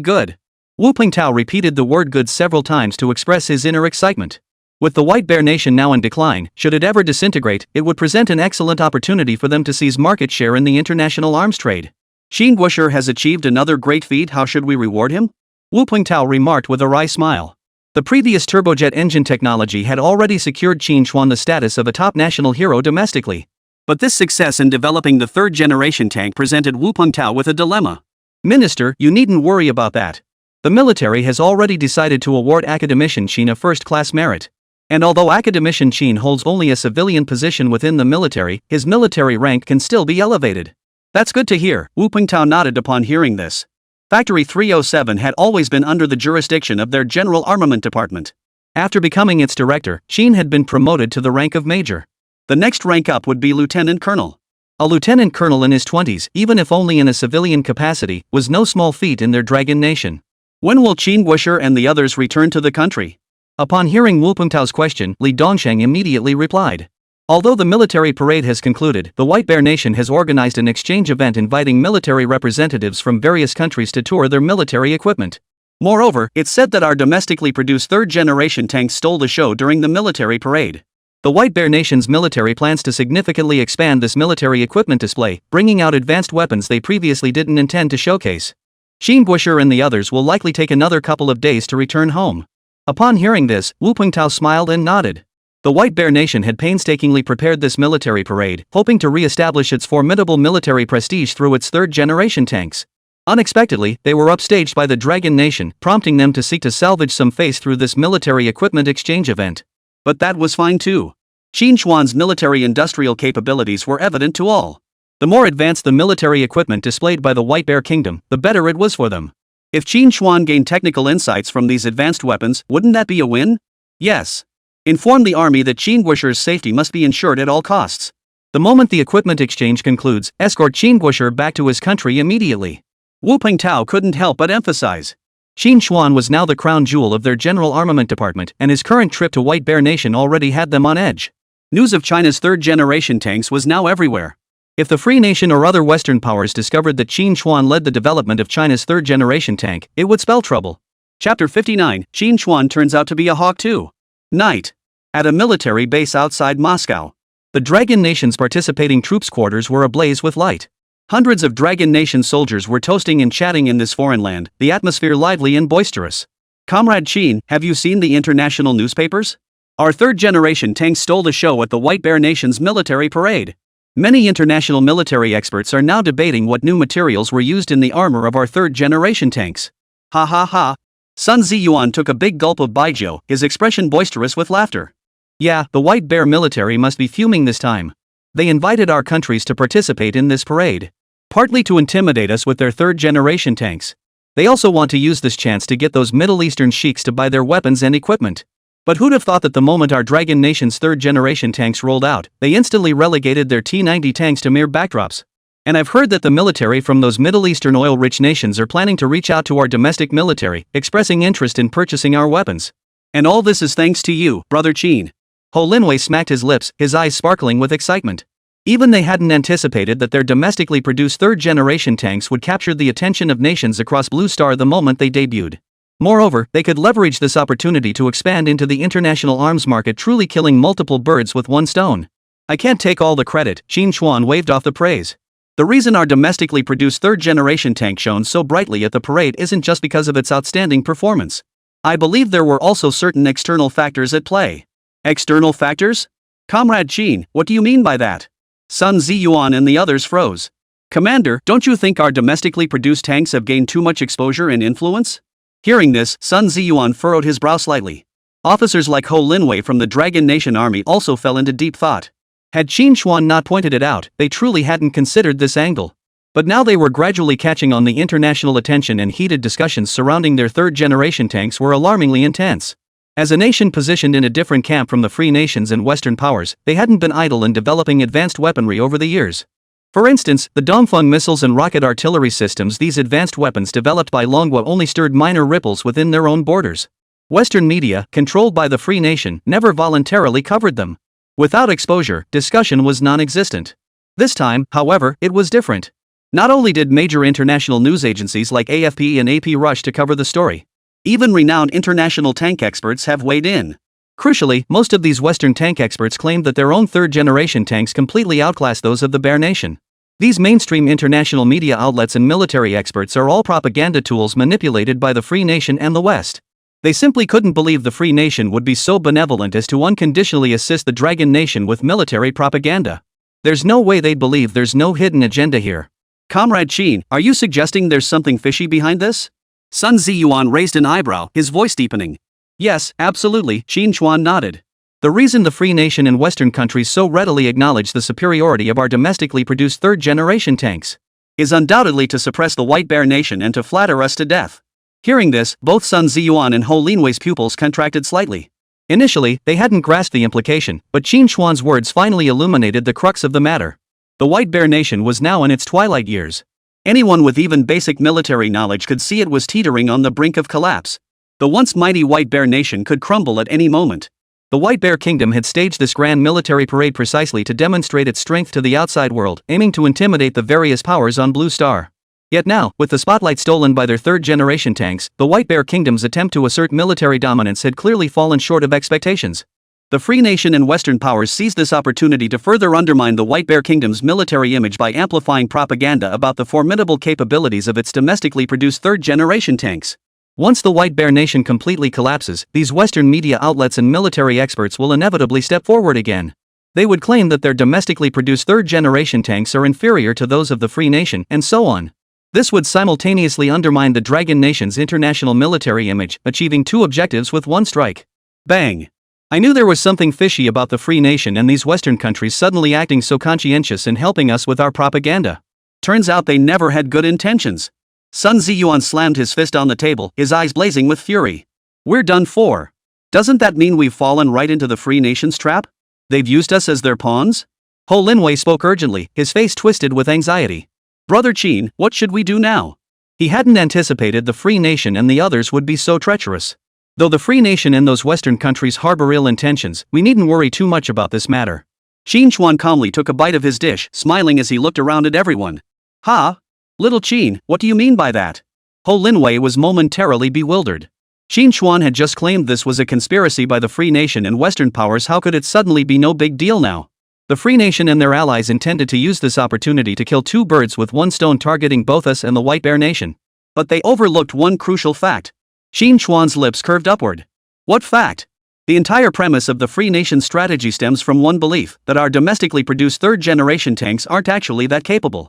good. Wu Pingtao repeated the word good several times to express his inner excitement. With the White Bear Nation now in decline, should it ever disintegrate, it would present an excellent opportunity for them to seize market share in the international arms trade. Qín Chuān has achieved another great feat. How should we reward him? Wu Pengtao remarked with a wry smile. The previous turbojet engine technology had already secured Qín Chuān the status of a top national hero domestically. But this success in developing the third-generation tank presented Wu Pengtao with a dilemma. Minister, you needn't worry about that. The military has already decided to award Academician Qín a first-class merit. And although Academician Qín holds only a civilian position within the military, his military rank can still be elevated. That's good to hear, Wu Pengtao nodded upon hearing this. Factory 307 had always been under the jurisdiction of their General Armament Department. After becoming its director, Qín had been promoted to the rank of major. The next rank up would be lieutenant colonel. A lieutenant colonel in his 20s, even if only in a civilian capacity, was no small feat in their Dragon Nation. When will Qin Wushi and the others return to the country? Upon hearing Wu Pengtao's question, Li Dongsheng immediately replied. Although the military parade has concluded, the White Bear Nation has organized an exchange event inviting military representatives from various countries to tour their military equipment. Moreover, it's said that our domestically produced third-generation tanks stole the show during the military parade. The White Bear Nation's military plans to significantly expand this military equipment display, bringing out advanced weapons they previously didn't intend to showcase. Qin Wushi and the others will likely take another couple of days to return home. Upon hearing this, Wu Pengtao smiled and nodded. The White Bear Nation had painstakingly prepared this military parade, hoping to re-establish its formidable military prestige through its third-generation tanks. Unexpectedly, they were upstaged by the Dragon Nation, prompting them to seek to salvage some face through this military equipment exchange event. But that was fine too. Qín Chuān's military-industrial capabilities were evident to all. The more advanced the military equipment displayed by the White Bear Kingdom, the better it was for them. If Qín Chuān gained technical insights from these advanced weapons, wouldn't that be a win? Yes. Inform the army that Qin Wushi's safety must be ensured at all costs. The moment the equipment exchange concludes, escort Qin Wushi back to his country immediately. Wu Pengtao couldn't help but emphasize. Qín Chuān was now the crown jewel of their General Armament Department, and his current trip to White Bear Nation already had them on edge. News of China's third-generation tanks was now everywhere. If the Free Nation or other Western powers discovered that Qín Chuān led the development of China's third-generation tank, it would spell trouble. Chapter 59, Qín Chuān turns out to be a hawk too. Night. At a military base outside Moscow. The Dragon Nation's participating troops' quarters were ablaze with light. Hundreds of Dragon Nation soldiers were toasting and chatting in this foreign land, the atmosphere lively and boisterous. Comrade Qín, have you seen the international newspapers? Our third-generation tanks stole the show at the White Bear Nation's military parade. Many international military experts are now debating what new materials were used in the armor of our third-generation tanks. Ha ha ha. Sun Ziyuan took a big gulp of baijiu, his expression boisterous with laughter. Yeah, the White Bear military must be fuming this time. They invited our countries to participate in this parade. Partly to intimidate us with their third-generation tanks. They also want to use this chance to get those Middle Eastern sheiks to buy their weapons and equipment. But who'd have thought that the moment our Dragon Nation's third-generation tanks rolled out, they instantly relegated their T-90 tanks to mere backdrops. And I've heard that the military from those Middle Eastern oil-rich nations are planning to reach out to our domestic military, expressing interest in purchasing our weapons. And all this is thanks to you, Brother Qín. Ho Linwei smacked his lips, his eyes sparkling with excitement. Even they hadn't anticipated that their domestically produced third-generation tanks would capture the attention of nations across Blue Star the moment they debuted. Moreover, they could leverage this opportunity to expand into the international arms market, truly killing multiple birds with one stone. I can't take all the credit, Qín Chuān waved off the praise. The reason our domestically produced third-generation tank shone so brightly at the parade isn't just because of its outstanding performance. I believe there were also certain external factors at play. External factors? Comrade Qín, what do you mean by that? Sun Ziyuan and the others froze. Commander, don't you think our domestically produced tanks have gained too much exposure and influence? Hearing this, Sun Ziyuan furrowed his brow slightly. Officers like Ho Linwei from the Dragon Nation army also fell into deep thought. Had Qín Chuān not pointed it out, they truly hadn't considered this angle. But now they were gradually catching on. The international attention and heated discussions surrounding their third-generation tanks were alarmingly intense. As a nation positioned in a different camp from the Free Nations and Western powers, they hadn't been idle in developing advanced weaponry over the years. For instance, the Dongfeng missiles and rocket artillery systems, these advanced weapons developed by Longguo, only stirred minor ripples within their own borders. Western media, controlled by the Free Nation, never voluntarily covered them. Without exposure, discussion was non-existent. This time, however, it was different. Not only did major international news agencies like AFP and AP rush to cover the story, even renowned international tank experts have weighed in. Crucially, most of these Western tank experts claimed that their own third-generation tanks completely outclassed those of the Bear Nation. These mainstream international media outlets and military experts are all propaganda tools manipulated by the Free Nation and the West. They simply couldn't believe the Free Nation would be so benevolent as to unconditionally assist the Dragon Nation with military propaganda. There's no way they'd believe there's no hidden agenda here. Comrade Qín, are you suggesting there's something fishy behind this? Sun Ziyuan raised an eyebrow, his voice deepening. Yes, absolutely, Qín Chuān nodded. The reason the Free Nation and Western countries so readily acknowledge the superiority of our domestically produced third-generation tanks is undoubtedly to suppress the White Bear Nation and to flatter us to death. Hearing this, both Sun Ziyuan and Ho Linwei's pupils contracted slightly. Initially, they hadn't grasped the implication, but Qín Chuān's words finally illuminated the crux of the matter. The White Bear Nation was now in its twilight years. Anyone with even basic military knowledge could see it was teetering on the brink of collapse. The once mighty White Bear Nation could crumble at any moment. The White Bear Kingdom had staged this grand military parade precisely to demonstrate its strength to the outside world, aiming to intimidate the various powers on Blue Star. Yet now, with the spotlight stolen by their third-generation tanks, the White Bear Kingdom's attempt to assert military dominance had clearly fallen short of expectations. The Free Nation and Western powers seized this opportunity to further undermine the White Bear Kingdom's military image by amplifying propaganda about the formidable capabilities of its domestically produced third-generation tanks. Once the White Bear Nation completely collapses, these Western media outlets and military experts will inevitably step forward again. They would claim that their domestically produced third-generation tanks are inferior to those of the Free Nation, and so on. This would simultaneously undermine the Dragon Nation's international military image, achieving two objectives with one strike. Bang! I knew there was something fishy about the Free Nation and these Western countries suddenly acting so conscientious and helping us with our propaganda. Turns out they never had good intentions. Sun Ziyuan slammed his fist on the table, his eyes blazing with fury. We're done for. Doesn't that mean we've fallen right into the Free Nation's trap? They've used us as their pawns? Ho Linwei spoke urgently, his face twisted with anxiety. Brother Qín, what should we do now? He hadn't anticipated the Free Nation and the others would be so treacherous. Though the Free Nation and those Western countries harbor ill intentions, we needn't worry too much about this matter. Qín Chuān calmly took a bite of his dish, smiling as he looked around at everyone. Ha! Little Qín, what do you mean by that? Ho Linwei was momentarily bewildered. Qín Chuān had just claimed this was a conspiracy by the Free Nation and Western powers. How could it suddenly be no big deal now? The Free Nation and their allies intended to use this opportunity to kill two birds with one stone, targeting both us and the White Bear Nation. But they overlooked one crucial fact. Qín Chuān's lips curved upward. What fact? The entire premise of the Free Nation strategy stems from one belief, that our domestically produced third-generation tanks aren't actually that capable.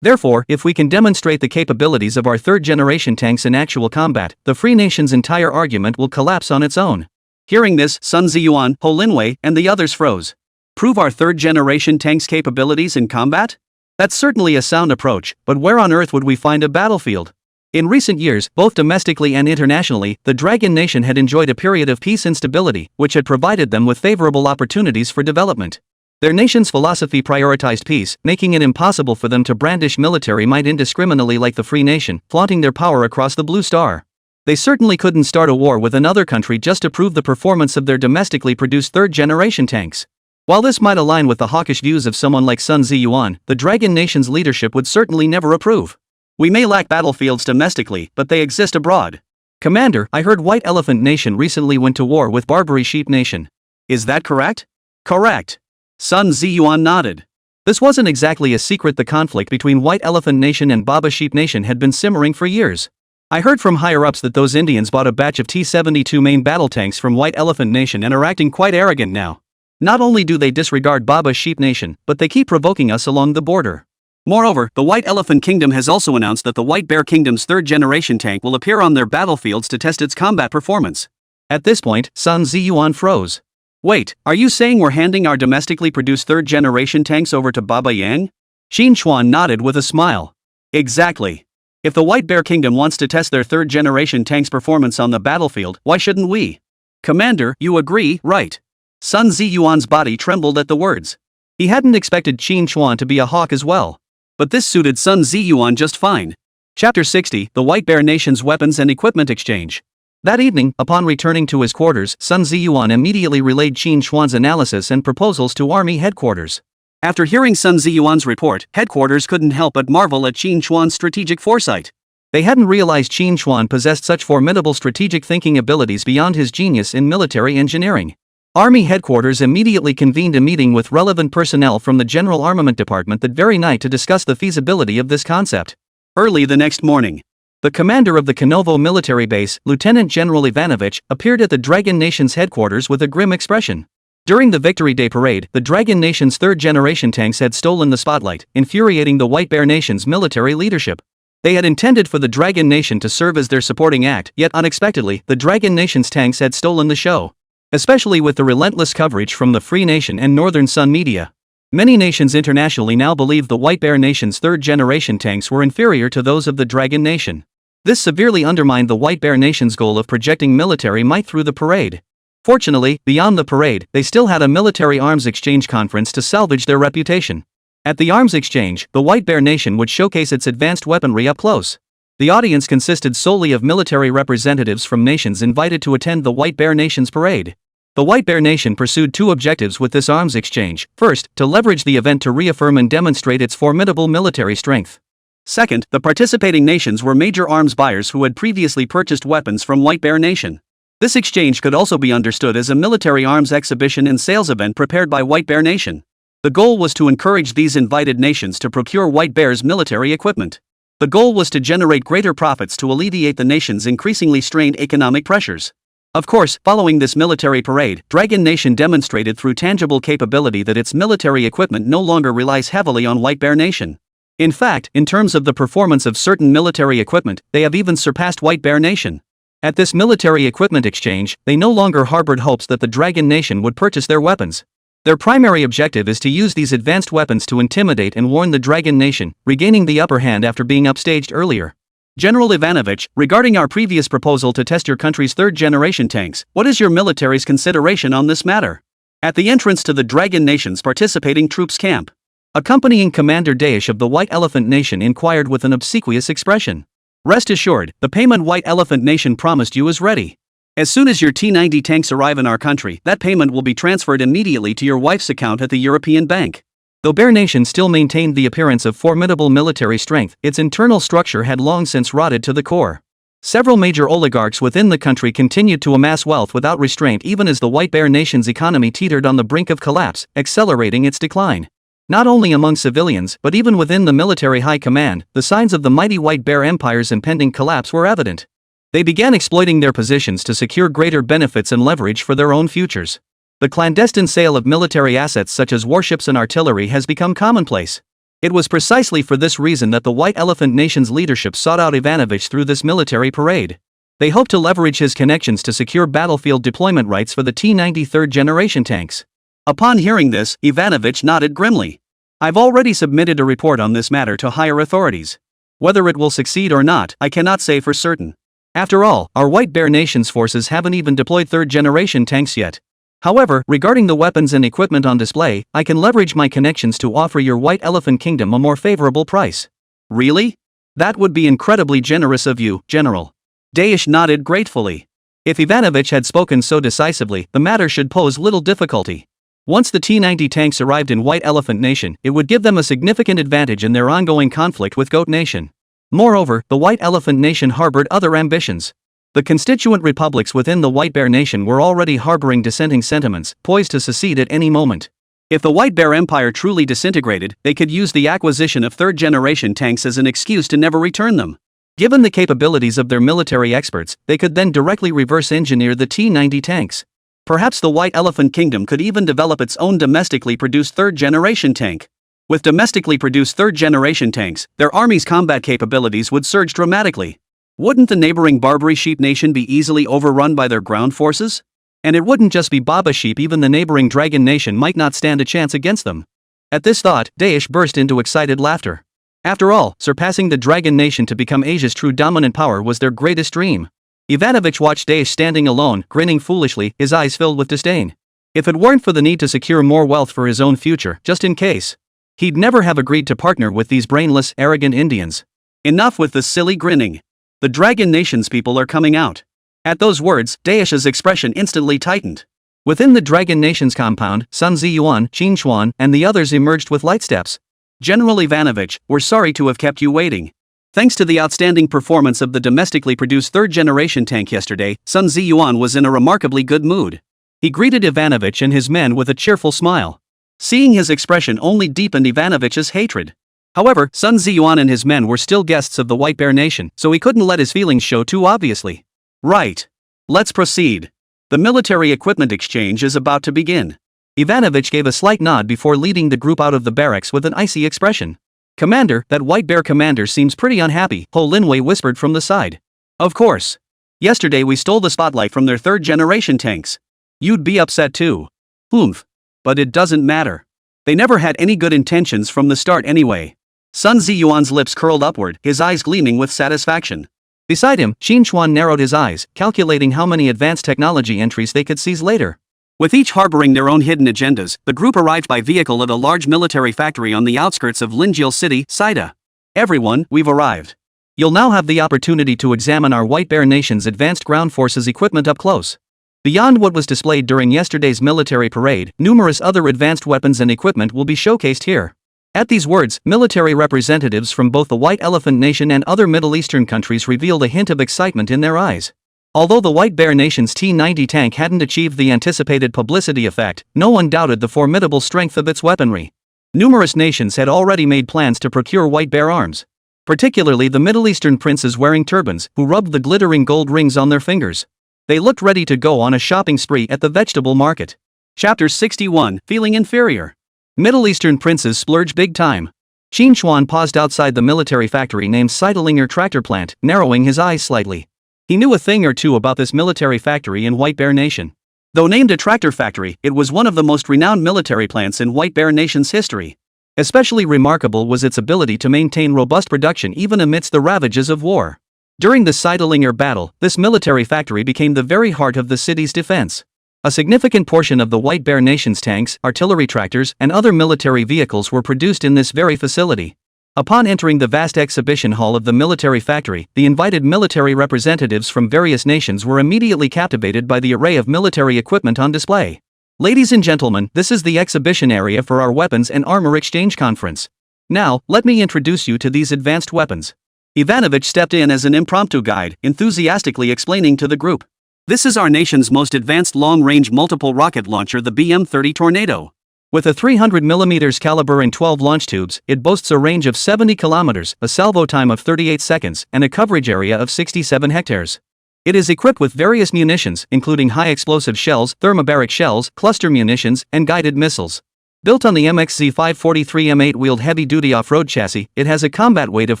Therefore, if we can demonstrate the capabilities of our third-generation tanks in actual combat, the Free Nation's entire argument will collapse on its own. Hearing this, Sun Ziyuan, Ho Linwei, and the others froze. Prove our third-generation tanks' capabilities in combat? That's certainly a sound approach, but where on earth would we find a battlefield? In recent years, both domestically and internationally, the Dragon Nation had enjoyed a period of peace and stability, which had provided them with favorable opportunities for development. Their nation's philosophy prioritized peace, making it impossible for them to brandish military might indiscriminately like the Free Nation, flaunting their power across the Blue Star. They certainly couldn't start a war with another country just to prove the performance of their domestically produced third-generation tanks. While this might align with the hawkish views of someone like Sun Ziyuan, the Dragon Nation's leadership would certainly never approve. We may lack battlefields domestically, but they exist abroad. Commander, I heard White Elephant Nation recently went to war with Barbary Sheep Nation. Is that correct? Correct. Sun Ziyuan nodded. This wasn't exactly a secret. The conflict between White Elephant Nation and Baba Sheep Nation had been simmering for years. I heard from higher-ups that those Indians bought a batch of T-72 main battle tanks from White Elephant Nation and are acting quite arrogant now. Not only do they disregard Baba Sheep Nation, but they keep provoking us along the border. Moreover, the White Elephant Kingdom has also announced that the White Bear Kingdom's third-generation tank will appear on their battlefields to test its combat performance. At this point, Sun Ziyuan froze. Wait, are you saying we're handing our domestically produced third-generation tanks over to Baba Yang? Qín Chuān nodded with a smile. Exactly. If the White Bear Kingdom wants to test their third-generation tanks' performance on the battlefield, why shouldn't we? Commander, you agree, right? Sun Ziyuan's body trembled at the words. He hadn't expected Qín Chuān to be a hawk as well. But this suited Sun Ziyuan just fine. Chapter 60, The White Bear Nation's Weapons and Equipment Exchange. That evening, upon returning to his quarters, Sun Ziyuan immediately relayed Qín Chuān's analysis and proposals to Army headquarters. After hearing Sun Ziyuan's report, headquarters couldn't help but marvel at Qín Chuān's strategic foresight. They hadn't realized Qín Chuān possessed such formidable strategic thinking abilities beyond his genius in military engineering. Army headquarters immediately convened a meeting with relevant personnel from the General Armament Department that very night to discuss the feasibility of this concept. Early the next morning, the commander of the Konovo military base, Lieutenant General Ivanovich, appeared at the Dragon Nation's headquarters with a grim expression. During the Victory Day parade, the Dragon Nation's third-generation tanks had stolen the spotlight, infuriating the White Bear Nation's military leadership. They had intended for the Dragon Nation to serve as their supporting act, yet unexpectedly, the Dragon Nation's tanks had stolen the show. Especially with the relentless coverage from the Free Nation and Northern Sun media. Many nations internationally now believe the White Bear Nation's third-generation tanks were inferior to those of the Dragon Nation. This severely undermined the White Bear Nation's goal of projecting military might through the parade. Fortunately, beyond the parade, they still had a military arms exchange conference to salvage their reputation. At the arms exchange, the White Bear Nation would showcase its advanced weaponry up close. The audience consisted solely of military representatives from nations invited to attend the White Bear Nation's parade. The White Bear Nation pursued two objectives with this arms exchange. First, to leverage the event to reaffirm and demonstrate its formidable military strength. Second, the participating nations were major arms buyers who had previously purchased weapons from White Bear Nation. This exchange could also be understood as a military arms exhibition and sales event prepared by White Bear Nation. The goal was to encourage these invited nations to procure White Bear's military equipment. The goal was to generate greater profits to alleviate the nation's increasingly strained economic pressures. Of course, following this military parade, Dragon Nation demonstrated through tangible capability that its military equipment no longer relies heavily on White Bear Nation. In fact, in terms of the performance of certain military equipment, they have even surpassed White Bear Nation. At this military equipment exchange, they no longer harbored hopes that the Dragon Nation would purchase their weapons. Their primary objective is to use these advanced weapons to intimidate and warn the Dragon Nation, regaining the upper hand after being upstaged earlier. General Ivanovich, regarding our previous proposal to test your country's third-generation tanks, what is your military's consideration on this matter? At the entrance to the Dragon Nation's participating troops camp, accompanying Commander Daesh of the White Elephant Nation inquired with an obsequious expression. Rest assured, the payment White Elephant Nation promised you is ready. As soon as your T-90 tanks arrive in our country, that payment will be transferred immediately to your wife's account at the European Bank. Though Bear Nation still maintained the appearance of formidable military strength, its internal structure had long since rotted to the core. Several major oligarchs within the country continued to amass wealth without restraint even as the White Bear Nation's economy teetered on the brink of collapse, accelerating its decline. Not only among civilians, but even within the military high command, the signs of the mighty White Bear Empire's impending collapse were evident. They began exploiting their positions to secure greater benefits and leverage for their own futures. The clandestine sale of military assets such as warships and artillery has become commonplace. It was precisely for this reason that the White Elephant Nation's leadership sought out Ivanovich through this military parade. They hoped to leverage his connections to secure battlefield deployment rights for the T-90 third-generation tanks. Upon hearing this, Ivanovich nodded grimly. I've already submitted a report on this matter to higher authorities. Whether it will succeed or not, I cannot say for certain. After all, our White Bear Nation's forces haven't even deployed third-generation tanks yet. However, regarding the weapons and equipment on display, I can leverage my connections to offer your White Elephant Kingdom a more favorable price. Really? That would be incredibly generous of you, General. Daesh nodded gratefully. If Ivanovich had spoken so decisively, the matter should pose little difficulty. Once the T-90 tanks arrived in White Elephant Nation, it would give them a significant advantage in their ongoing conflict with Goat Nation. Moreover, the White Elephant Nation harbored other ambitions. The constituent republics within the White Bear Nation were already harboring dissenting sentiments, poised to secede at any moment. If the White Bear Empire truly disintegrated, they could use the acquisition of third-generation tanks as an excuse to never return them. Given the capabilities of their military experts, they could then directly reverse-engineer the T-90 tanks. Perhaps the White Elephant Kingdom could even develop its own domestically produced third-generation tank. With domestically produced third-generation tanks, their army's combat capabilities would surge dramatically. Wouldn't the neighboring Barbary sheep nation be easily overrun by their ground forces? And it wouldn't just be Baba sheep, even the neighboring Dragon Nation might not stand a chance against them. At this thought, Daesh burst into excited laughter. After all, surpassing the Dragon Nation to become Asia's true dominant power was their greatest dream. Ivanovich watched Daesh standing alone, grinning foolishly, his eyes filled with disdain. If it weren't for the need to secure more wealth for his own future, just in case, he'd never have agreed to partner with these brainless, arrogant Indians. Enough with the silly grinning. The Dragon Nation's people are coming out. At those words, Daesh's expression instantly tightened. Within the Dragon Nation's compound, Sun Ziyuan, Qín Chuān, and the others emerged with light steps. General Ivanovich, we're sorry to have kept you waiting. Thanks to the outstanding performance of the domestically produced third-generation tank yesterday, Sun Ziyuan was in a remarkably good mood. He greeted Ivanovich and his men with a cheerful smile. Seeing his expression only deepened Ivanovich's hatred. However, Sun Ziyuan and his men were still guests of the White Bear Nation, so he couldn't let his feelings show too obviously. Right. Let's proceed. The military equipment exchange is about to begin. Ivanovich gave a slight nod before leading the group out of the barracks with an icy expression. Commander, that White Bear commander seems pretty unhappy, Ho Linwei whispered from the side. Of course. Yesterday we stole the spotlight from their third-generation tanks. You'd be upset too. Oomph. But it doesn't matter. They never had any good intentions from the start anyway. Sun Ziyuan's lips curled upward, his eyes gleaming with satisfaction. Beside him, Qín Chuān narrowed his eyes, calculating how many advanced technology entries they could seize later. With each harboring their own hidden agendas, the group arrived by vehicle at a large military factory on the outskirts of Linjiao City, Saida. Everyone, we've arrived. You'll now have the opportunity to examine our White Bear Nation's advanced ground forces equipment up close. Beyond what was displayed during yesterday's military parade, numerous other advanced weapons and equipment will be showcased here. At these words, military representatives from both the White Elephant Nation and other Middle Eastern countries revealed a hint of excitement in their eyes. Although the White Bear Nation's T-90 tank hadn't achieved the anticipated publicity effect, no one doubted the formidable strength of its weaponry. Numerous nations had already made plans to procure White Bear arms. Particularly the Middle Eastern princes wearing turbans, who rubbed the glittering gold rings on their fingers. They looked ready to go on a shopping spree at the vegetable market. Chapter 61, Feeling Inferior. Middle Eastern princes splurge big time. Qín Chuān paused outside the military factory named Seidlinger Tractor Plant, narrowing his eyes slightly. He knew a thing or two about this military factory in White Bear Nation. Though named a tractor factory, it was one of the most renowned military plants in White Bear Nation's history. Especially remarkable was its ability to maintain robust production even amidst the ravages of war. During the Seidlinger battle, this military factory became the very heart of the city's defense. A significant portion of the White Bear Nation's tanks, artillery tractors, and other military vehicles were produced in this very facility. Upon entering the vast exhibition hall of the military factory, the invited military representatives from various nations were immediately captivated by the array of military equipment on display. Ladies and gentlemen, this is the exhibition area for our weapons and armor exchange conference. Now, let me introduce you to these advanced weapons. Ivanovich stepped in as an impromptu guide, enthusiastically explaining to the group. This is our nation's most advanced long-range multiple rocket launcher, the BM-30 Tornado. With a 300mm caliber and 12 launch tubes, it boasts a range of 70 kilometers, a salvo time of 38 seconds, and a coverage area of 67 hectares. It is equipped with various munitions, including high-explosive shells, thermobaric shells, cluster munitions, and guided missiles. Built on the MXZ 543 M8 wheeled heavy-duty off-road chassis, it has a combat weight of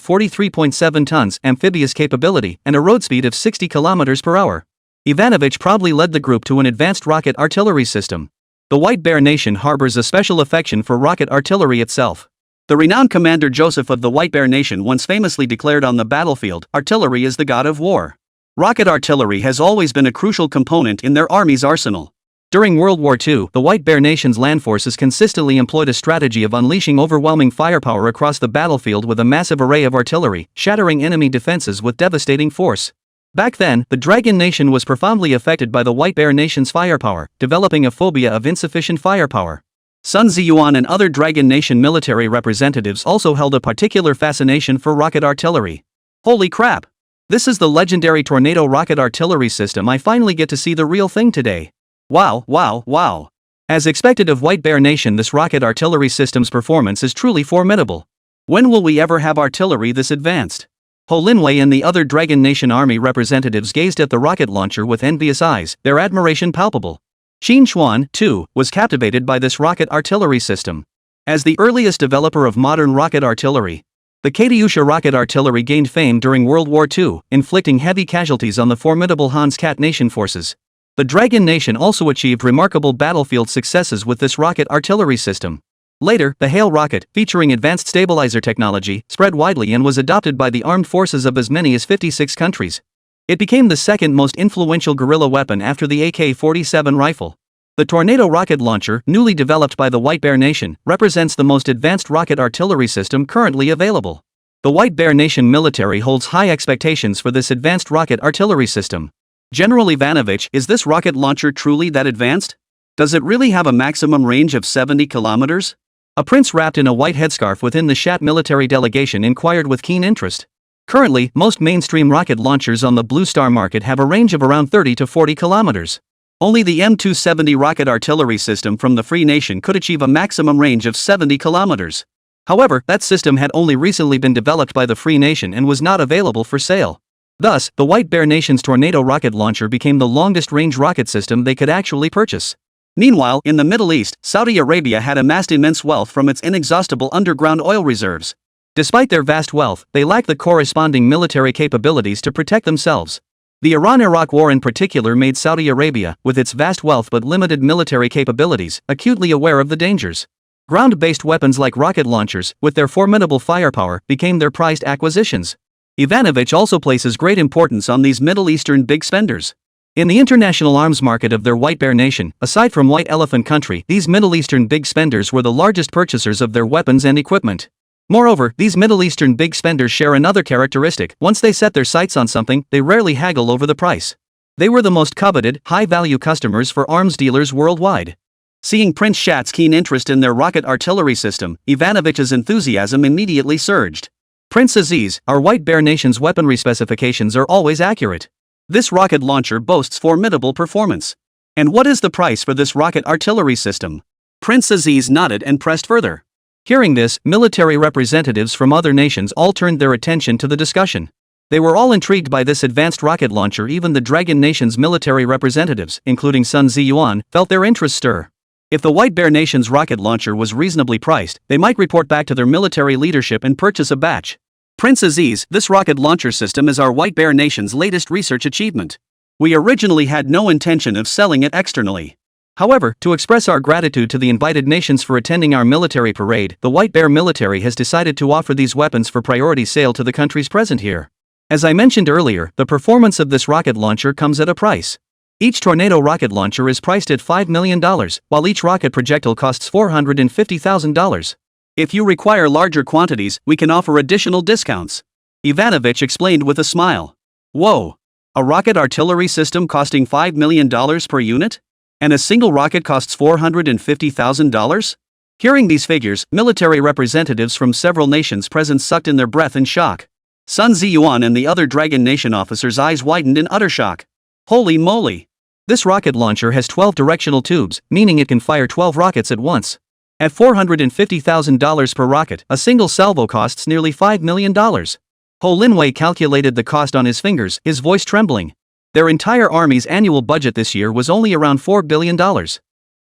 43.7 tons, amphibious capability, and a road speed of 60 km per hour. Ivanovich proudly led the group to an advanced rocket artillery system. The White Bear Nation harbors a special affection for rocket artillery itself. The renowned Commander Joseph of the White Bear Nation once famously declared on the battlefield, "Artillery is the god of war." Rocket artillery has always been a crucial component in their army's arsenal. During World War II, the White Bear Nation's land forces consistently employed a strategy of unleashing overwhelming firepower across the battlefield with a massive array of artillery, shattering enemy defenses with devastating force. Back then, the Dragon Nation was profoundly affected by the White Bear Nation's firepower, developing a phobia of insufficient firepower. Sun Ziyuan and other Dragon Nation military representatives also held a particular fascination for rocket artillery. Holy crap! This is the legendary Tornado rocket artillery system. I finally get to see the real thing today. Wow, wow, wow. As expected of White Bear Nation, this rocket artillery system's performance is truly formidable. When will we ever have artillery this advanced? Ho Linwei and the other Dragon Nation army representatives gazed at the rocket launcher with envious eyes, their admiration palpable. Qín Chuān, too, was captivated by this rocket artillery system. As the earliest developer of modern rocket artillery, the Katyusha rocket artillery gained fame during World War II, inflicting heavy casualties on the formidable Han's-Cat Nation forces. The Dragon Nation also achieved remarkable battlefield successes with this rocket artillery system. Later, the Hail rocket, featuring advanced stabilizer technology, spread widely and was adopted by the armed forces of as many as 56 countries. It became the second most influential guerrilla weapon after the AK-47 rifle. The Tornado rocket launcher, newly developed by the White Bear Nation, represents the most advanced rocket artillery system currently available. The White Bear Nation military holds high expectations for this advanced rocket artillery system. General Ivanovich, is this rocket launcher truly that advanced? Does it really have a maximum range of 70 kilometers? A prince wrapped in a white headscarf within the Shat military delegation inquired with keen interest. Currently, most mainstream rocket launchers on the Blue Star market have a range of around 30 to 40 kilometers. Only the M270 rocket artillery system from the Free Nation could achieve a maximum range of 70 kilometers. However, that system had only recently been developed by the Free Nation and was not available for sale. Thus, the White Bear Nation's Tornado rocket launcher became the longest-range rocket system they could actually purchase. Meanwhile, in the Middle East, Saudi Arabia had amassed immense wealth from its inexhaustible underground oil reserves. Despite their vast wealth, they lacked the corresponding military capabilities to protect themselves. The Iran-Iraq War in particular made Saudi Arabia, with its vast wealth but limited military capabilities, acutely aware of the dangers. Ground-based weapons like rocket launchers, with their formidable firepower, became their prized acquisitions. Ivanovich also places great importance on these Middle Eastern big spenders. In the international arms market of their White Bear Nation, aside from White Elephant Country, these Middle Eastern big spenders were the largest purchasers of their weapons and equipment. Moreover, these Middle Eastern big spenders share another characteristic: once they set their sights on something, they rarely haggle over the price. They were the most coveted, high-value customers for arms dealers worldwide. Seeing Prince Shat's keen interest in their rocket artillery system, Ivanovich's enthusiasm immediately surged. Prince Aziz, our White Bear Nation's weaponry specifications are always accurate. This rocket launcher boasts formidable performance. And what is the price for this rocket artillery system? Prince Aziz nodded and pressed further. Hearing this, military representatives from other nations all turned their attention to the discussion. They were all intrigued by this advanced rocket launcher. Even the Dragon Nation's military representatives, including Sun Ziyuan, felt their interest stir. If the White Bear Nation's rocket launcher was reasonably priced, they might report back to their military leadership and purchase a batch. Prince Aziz, this rocket launcher system is our White Bear Nation's latest research achievement. We originally had no intention of selling it externally. However, to express our gratitude to the invited nations for attending our military parade, the White Bear military has decided to offer these weapons for priority sale to the countries present here. As I mentioned earlier, the performance of this rocket launcher comes at a price. Each Tornado rocket launcher is priced at $5 million, while each rocket projectile costs $450,000. If you require larger quantities, we can offer additional discounts. Ivanovich explained with a smile. Whoa! A rocket artillery system costing $5 million per unit? And a single rocket costs $450,000? Hearing these figures, military representatives from several nations present sucked in their breath in shock. Sun Ziyuan and the other Dragon Nation officers' eyes widened in utter shock. Holy moly! This rocket launcher has 12 directional tubes, meaning it can fire 12 rockets at once. At $450,000 per rocket, a single salvo costs nearly $5 million. Ho Linwei calculated the cost on his fingers, his voice trembling. Their entire army's annual budget this year was only around $4 billion.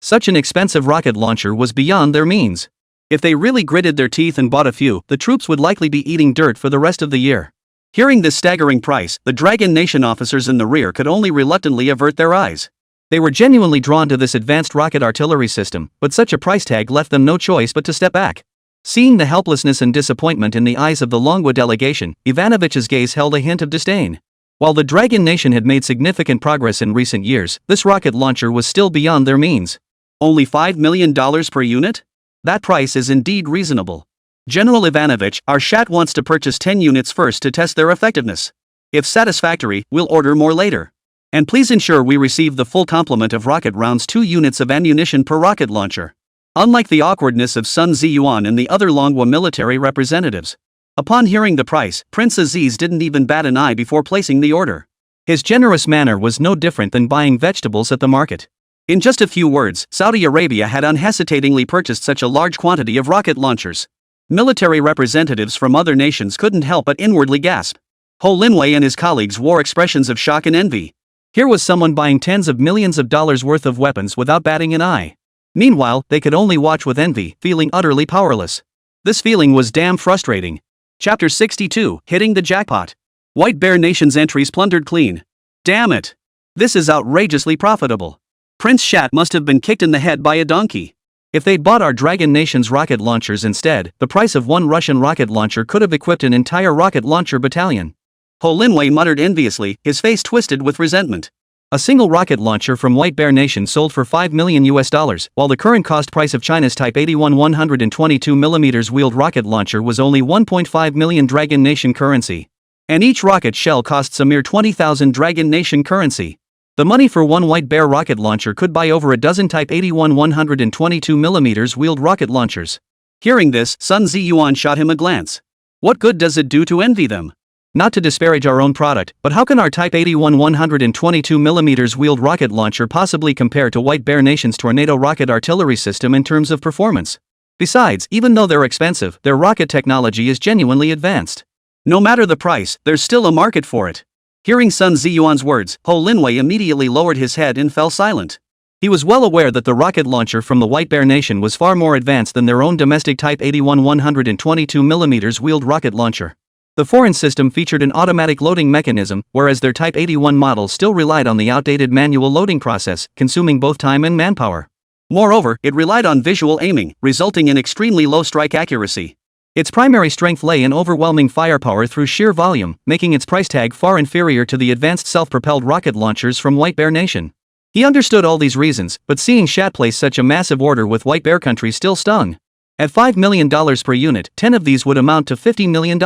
Such an expensive rocket launcher was beyond their means. If they really gritted their teeth and bought a few, the troops would likely be eating dirt for the rest of the year. Hearing this staggering price, the Dragon Nation officers in the rear could only reluctantly avert their eyes. They were genuinely drawn to this advanced rocket artillery system, but such a price tag left them no choice but to step back. Seeing the helplessness and disappointment in the eyes of the Longguo delegation, Ivanovich's gaze held a hint of disdain. While the Dragon Nation had made significant progress in recent years, this rocket launcher was still beyond their means. Only $5 million per unit? That price is indeed reasonable. General Ivanovich, our Shat wants to purchase 10 units first to test their effectiveness. If satisfactory, we'll order more later. And please ensure we receive the full complement of rocket rounds, 2 units of ammunition per rocket launcher. Unlike the awkwardness of Sun Ziyuan and the other Longguo military representatives. Upon hearing the price, Prince Aziz didn't even bat an eye before placing the order. His generous manner was no different than buying vegetables at the market. In just a few words, Saudi Arabia had unhesitatingly purchased such a large quantity of rocket launchers. Military representatives from other nations couldn't help but inwardly gasp. Ho Linwei and his colleagues wore expressions of shock and envy. Here was someone buying tens of millions of dollars worth of weapons without batting an eye. Meanwhile, they could only watch with envy, feeling utterly powerless. This feeling was damn frustrating. Chapter 62, Hitting the Jackpot. White Bear Nation's entries plundered clean. Damn it! This is outrageously profitable. Prince Shat must have been kicked in the head by a donkey. If they'd bought our Dragon Nation's rocket launchers instead, the price of one Russian rocket launcher could have equipped an entire rocket launcher battalion. Ho Linwei muttered enviously, his face twisted with resentment. A single rocket launcher from White Bear Nation sold for $5 million, while the current cost price of China's Type 81 122mm wheeled rocket launcher was only 1.5 million Dragon Nation currency. And each rocket shell costs a mere 20,000 Dragon Nation currency. The money for one White Bear rocket launcher could buy over a dozen Type 81 122mm wheeled rocket launchers. Hearing this, Sun Ziyuan shot him a glance. What good does it do to envy them? Not to disparage our own product, but how can our Type 81 122mm wheeled rocket launcher possibly compare to White Bear Nation's Tornado rocket artillery system in terms of performance? Besides, even though they're expensive, their rocket technology is genuinely advanced. No matter the price, there's still a market for it. Hearing Sun Ziyuan's words, Ho Linwei immediately lowered his head and fell silent. He was well aware that the rocket launcher from the White Bear Nation was far more advanced than their own domestic Type 81 122mm wheeled rocket launcher. The foreign system featured an automatic loading mechanism, whereas their Type 81 model still relied on the outdated manual loading process, consuming both time and manpower. Moreover, it relied on visual aiming, resulting in extremely low strike accuracy. Its primary strength lay in overwhelming firepower through sheer volume, making its price tag far inferior to the advanced self-propelled rocket launchers from White Bear Nation. He understood all these reasons, but seeing Shat place such a massive order with White Bear Country still stung. At $5 million per unit, 10 of these would amount to $50 million.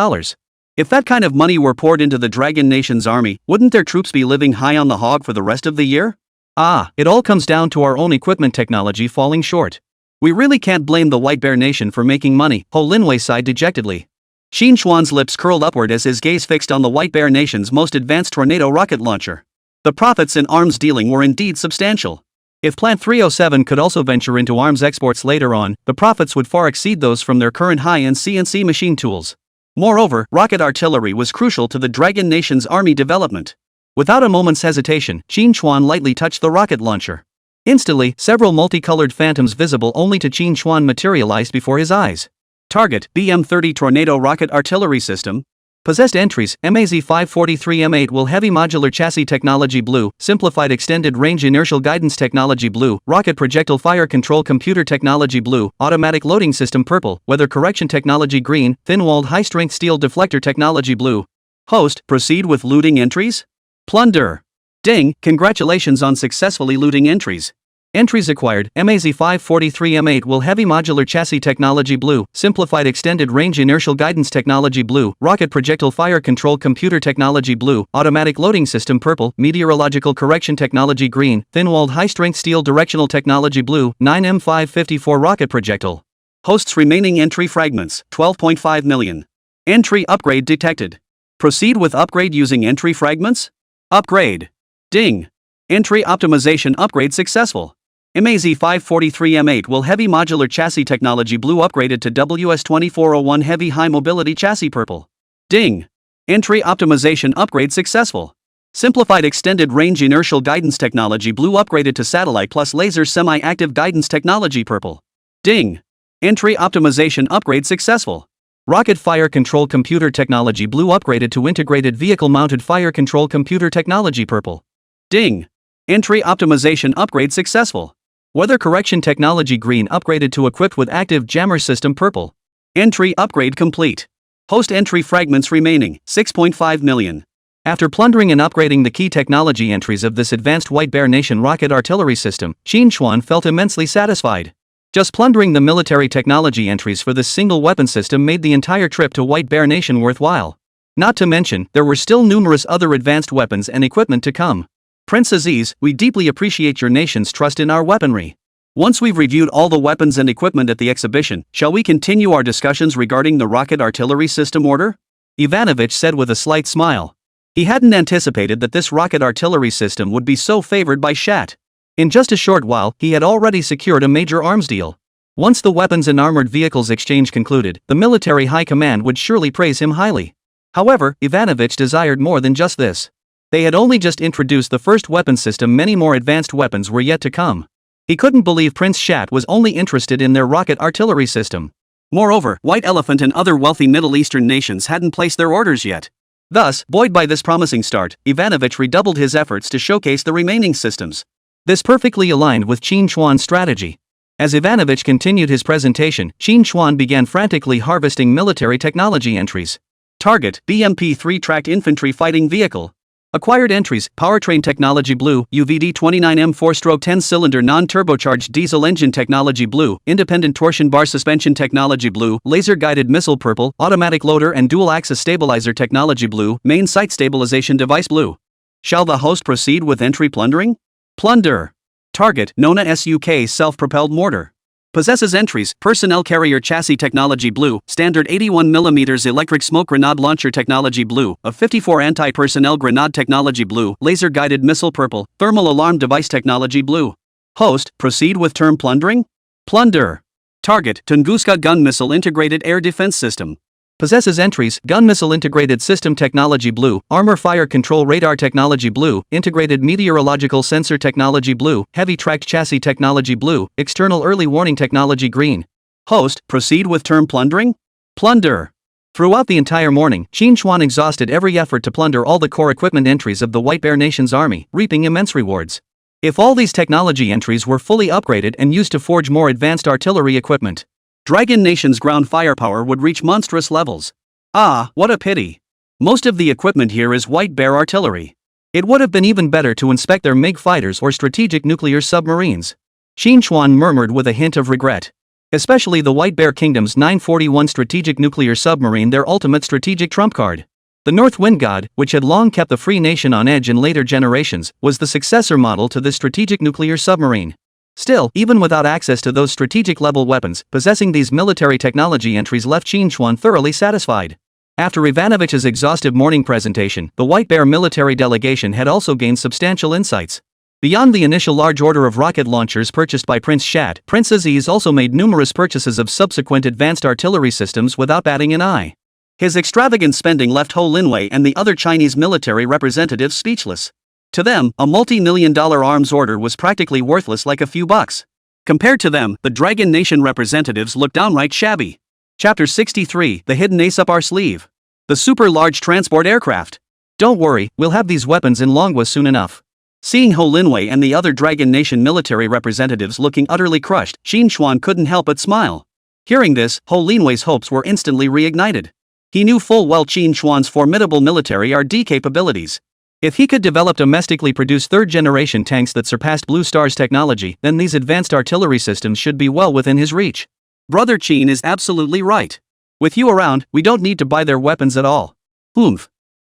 If that kind of money were poured into the Dragon Nation's army, wouldn't their troops be living high on the hog for the rest of the year? It all comes down to our own equipment technology falling short. We really can't blame the White Bear Nation for making money, Ho Linwei sighed dejectedly. Qín Chuān's lips curled upward as his gaze fixed on the White Bear Nation's most advanced Tornado rocket launcher. The profits in arms dealing were indeed substantial. If Plant 307 could also venture into arms exports later on, the profits would far exceed those from their current high-end CNC machine tools. Moreover, rocket artillery was crucial to the Dragon Nation's army development. Without a moment's hesitation, Qín Chuān lightly touched the rocket launcher. Instantly, several multicolored phantoms visible only to Qín Chuān materialized before his eyes. Target, BM-30 Tornado Rocket Artillery System. Possessed entries, MAZ-543M8 will Heavy Modular Chassis Technology Blue, Simplified Extended Range Inertial Guidance Technology Blue, Rocket Projectile Fire Control Computer Technology Blue, Automatic Loading System Purple, Weather Correction Technology Green, Thin-Walled High-Strength Steel Deflector Technology Blue. Host, proceed with looting entries? Plunder. Ding, congratulations on successfully looting entries. Entries acquired, MAZ-543M8 will Heavy Modular Chassis Technology Blue, Simplified Extended Range Inertial Guidance Technology Blue, Rocket Projectile Fire Control Computer Technology Blue, Automatic Loading System Purple, Meteorological Correction Technology Green, Thin-Walled High-Strength Steel Directional Technology Blue, 9M554 Rocket Projectile. Host's remaining entry fragments, 12.5 million. Entry upgrade detected. Proceed with upgrade using entry fragments? Upgrade. Ding. Entry optimization upgrade successful. MAZ-543M8 will Heavy Modular Chassis Technology Blue upgraded to WS-2401 Heavy High Mobility Chassis Purple. Ding. Entry optimization upgrade successful. Simplified Extended Range Inertial Guidance Technology Blue upgraded to Satellite Plus Laser Semi-Active Guidance Technology Purple. Ding. Entry optimization upgrade successful. Rocket Fire Control Computer Technology Blue upgraded to Integrated Vehicle Mounted Fire Control Computer Technology Purple. Ding. Entry optimization upgrade successful. Weather Correction Technology Green upgraded to Equipped with Active Jammer System Purple. Entry upgrade complete. Host entry fragments remaining, 6.5 million. After plundering and upgrading the key technology entries of this advanced White Bear Nation rocket artillery system, Qín Chuān felt immensely satisfied. Just plundering the military technology entries for this single weapon system made the entire trip to White Bear Nation worthwhile. Not to mention, there were still numerous other advanced weapons and equipment to come. Prince Aziz, we deeply appreciate your nation's trust in our weaponry. Once we've reviewed all the weapons and equipment at the exhibition, shall we continue our discussions regarding the rocket artillery system order? Ivanovich said with a slight smile. He hadn't anticipated that this rocket artillery system would be so favored by Shat. In just a short while, he had already secured a major arms deal. Once the weapons and armored vehicles exchange concluded, the military high command would surely praise him highly. However, Ivanovich desired more than just this. They had only just introduced the first weapon system, many more advanced weapons were yet to come. He couldn't believe Prince Shat was only interested in their rocket artillery system. Moreover, White Elephant and other wealthy Middle Eastern nations hadn't placed their orders yet. Thus, buoyed by this promising start, Ivanovich redoubled his efforts to showcase the remaining systems. This perfectly aligned with Qín Chuān's strategy. As Ivanovich continued his presentation, Qín Chuān began frantically harvesting military technology entries. Target, BMP-3 Tracked Infantry Fighting Vehicle. Acquired entries, Powertrain Technology Blue, UVD-29M 4-stroke 10-cylinder non-turbocharged diesel engine technology Blue, Independent Torsion Bar Suspension Technology Blue, Laser-Guided Missile Purple, Automatic Loader and Dual-Axis Stabilizer Technology Blue, Main Sight Stabilization Device Blue. Shall the host proceed with entry plundering? Plunder. Target, Nona SUK Self-Propelled Mortar. Possesses entries: Personnel Carrier Chassis Technology Blue, Standard 81mm Electric Smoke Grenade Launcher Technology Blue, a 54 Anti-Personnel Grenade Technology Blue, Laser Guided Missile Purple, Thermal Alarm Device Technology Blue. Host: proceed with term plundering? Plunder. Target: Tunguska Gun Missile Integrated Air Defense System. Possesses entries: Gun Missile Integrated System Technology Blue, Armor Fire Control Radar Technology Blue, Integrated Meteorological Sensor Technology Blue, Heavy Tracked Chassis Technology Blue, External Early Warning Technology Green. Host: proceed with term plundering? Plunder. Throughout the entire morning, Qín Chuān exhausted every effort to plunder all the core equipment entries of the White Bear Nation's army, reaping immense rewards. If all these technology entries were fully upgraded and used to forge more advanced artillery equipment, Dragon Nation's ground firepower would reach monstrous levels. Ah, what a pity. Most of the equipment here is White Bear artillery. It would have been even better to inspect their MiG fighters or strategic nuclear submarines. Qín Chuān murmured with a hint of regret. Especially the White Bear Kingdom's 941 strategic nuclear submarine, their ultimate strategic trump card. The North Wind God, which had long kept the Free Nation on edge in later generations, was the successor model to this strategic nuclear submarine. Still, even without access to those strategic-level weapons, possessing these military technology entries left Qín Chuān thoroughly satisfied. After Ivanovich's exhaustive morning presentation, the White Bear military delegation had also gained substantial insights. Beyond the initial large order of rocket launchers purchased by Prince Shat, Prince Aziz also made numerous purchases of subsequent advanced artillery systems without batting an eye. His extravagant spending left Ho Linwei and the other Chinese military representatives speechless. To them, a multi-million-dollar arms order was practically worthless, like a few bucks. Compared to them, the Dragon Nation representatives looked downright shabby. Chapter 63, The Hidden Ace Up Our Sleeve. The Super Large Transport Aircraft. Don't worry, we'll have these weapons in Longguo soon enough. Seeing Ho Linwei and the other Dragon Nation military representatives looking utterly crushed, Qín Chuān couldn't help but smile. Hearing this, Ho Linwei's hopes were instantly reignited. He knew full well Qín Chuān's formidable military RD capabilities. If he could develop domestically produced third-generation tanks that surpassed Blue Star's technology, then these advanced artillery systems should be well within his reach. Brother Qín is absolutely right. With you around, we don't need to buy their weapons at all.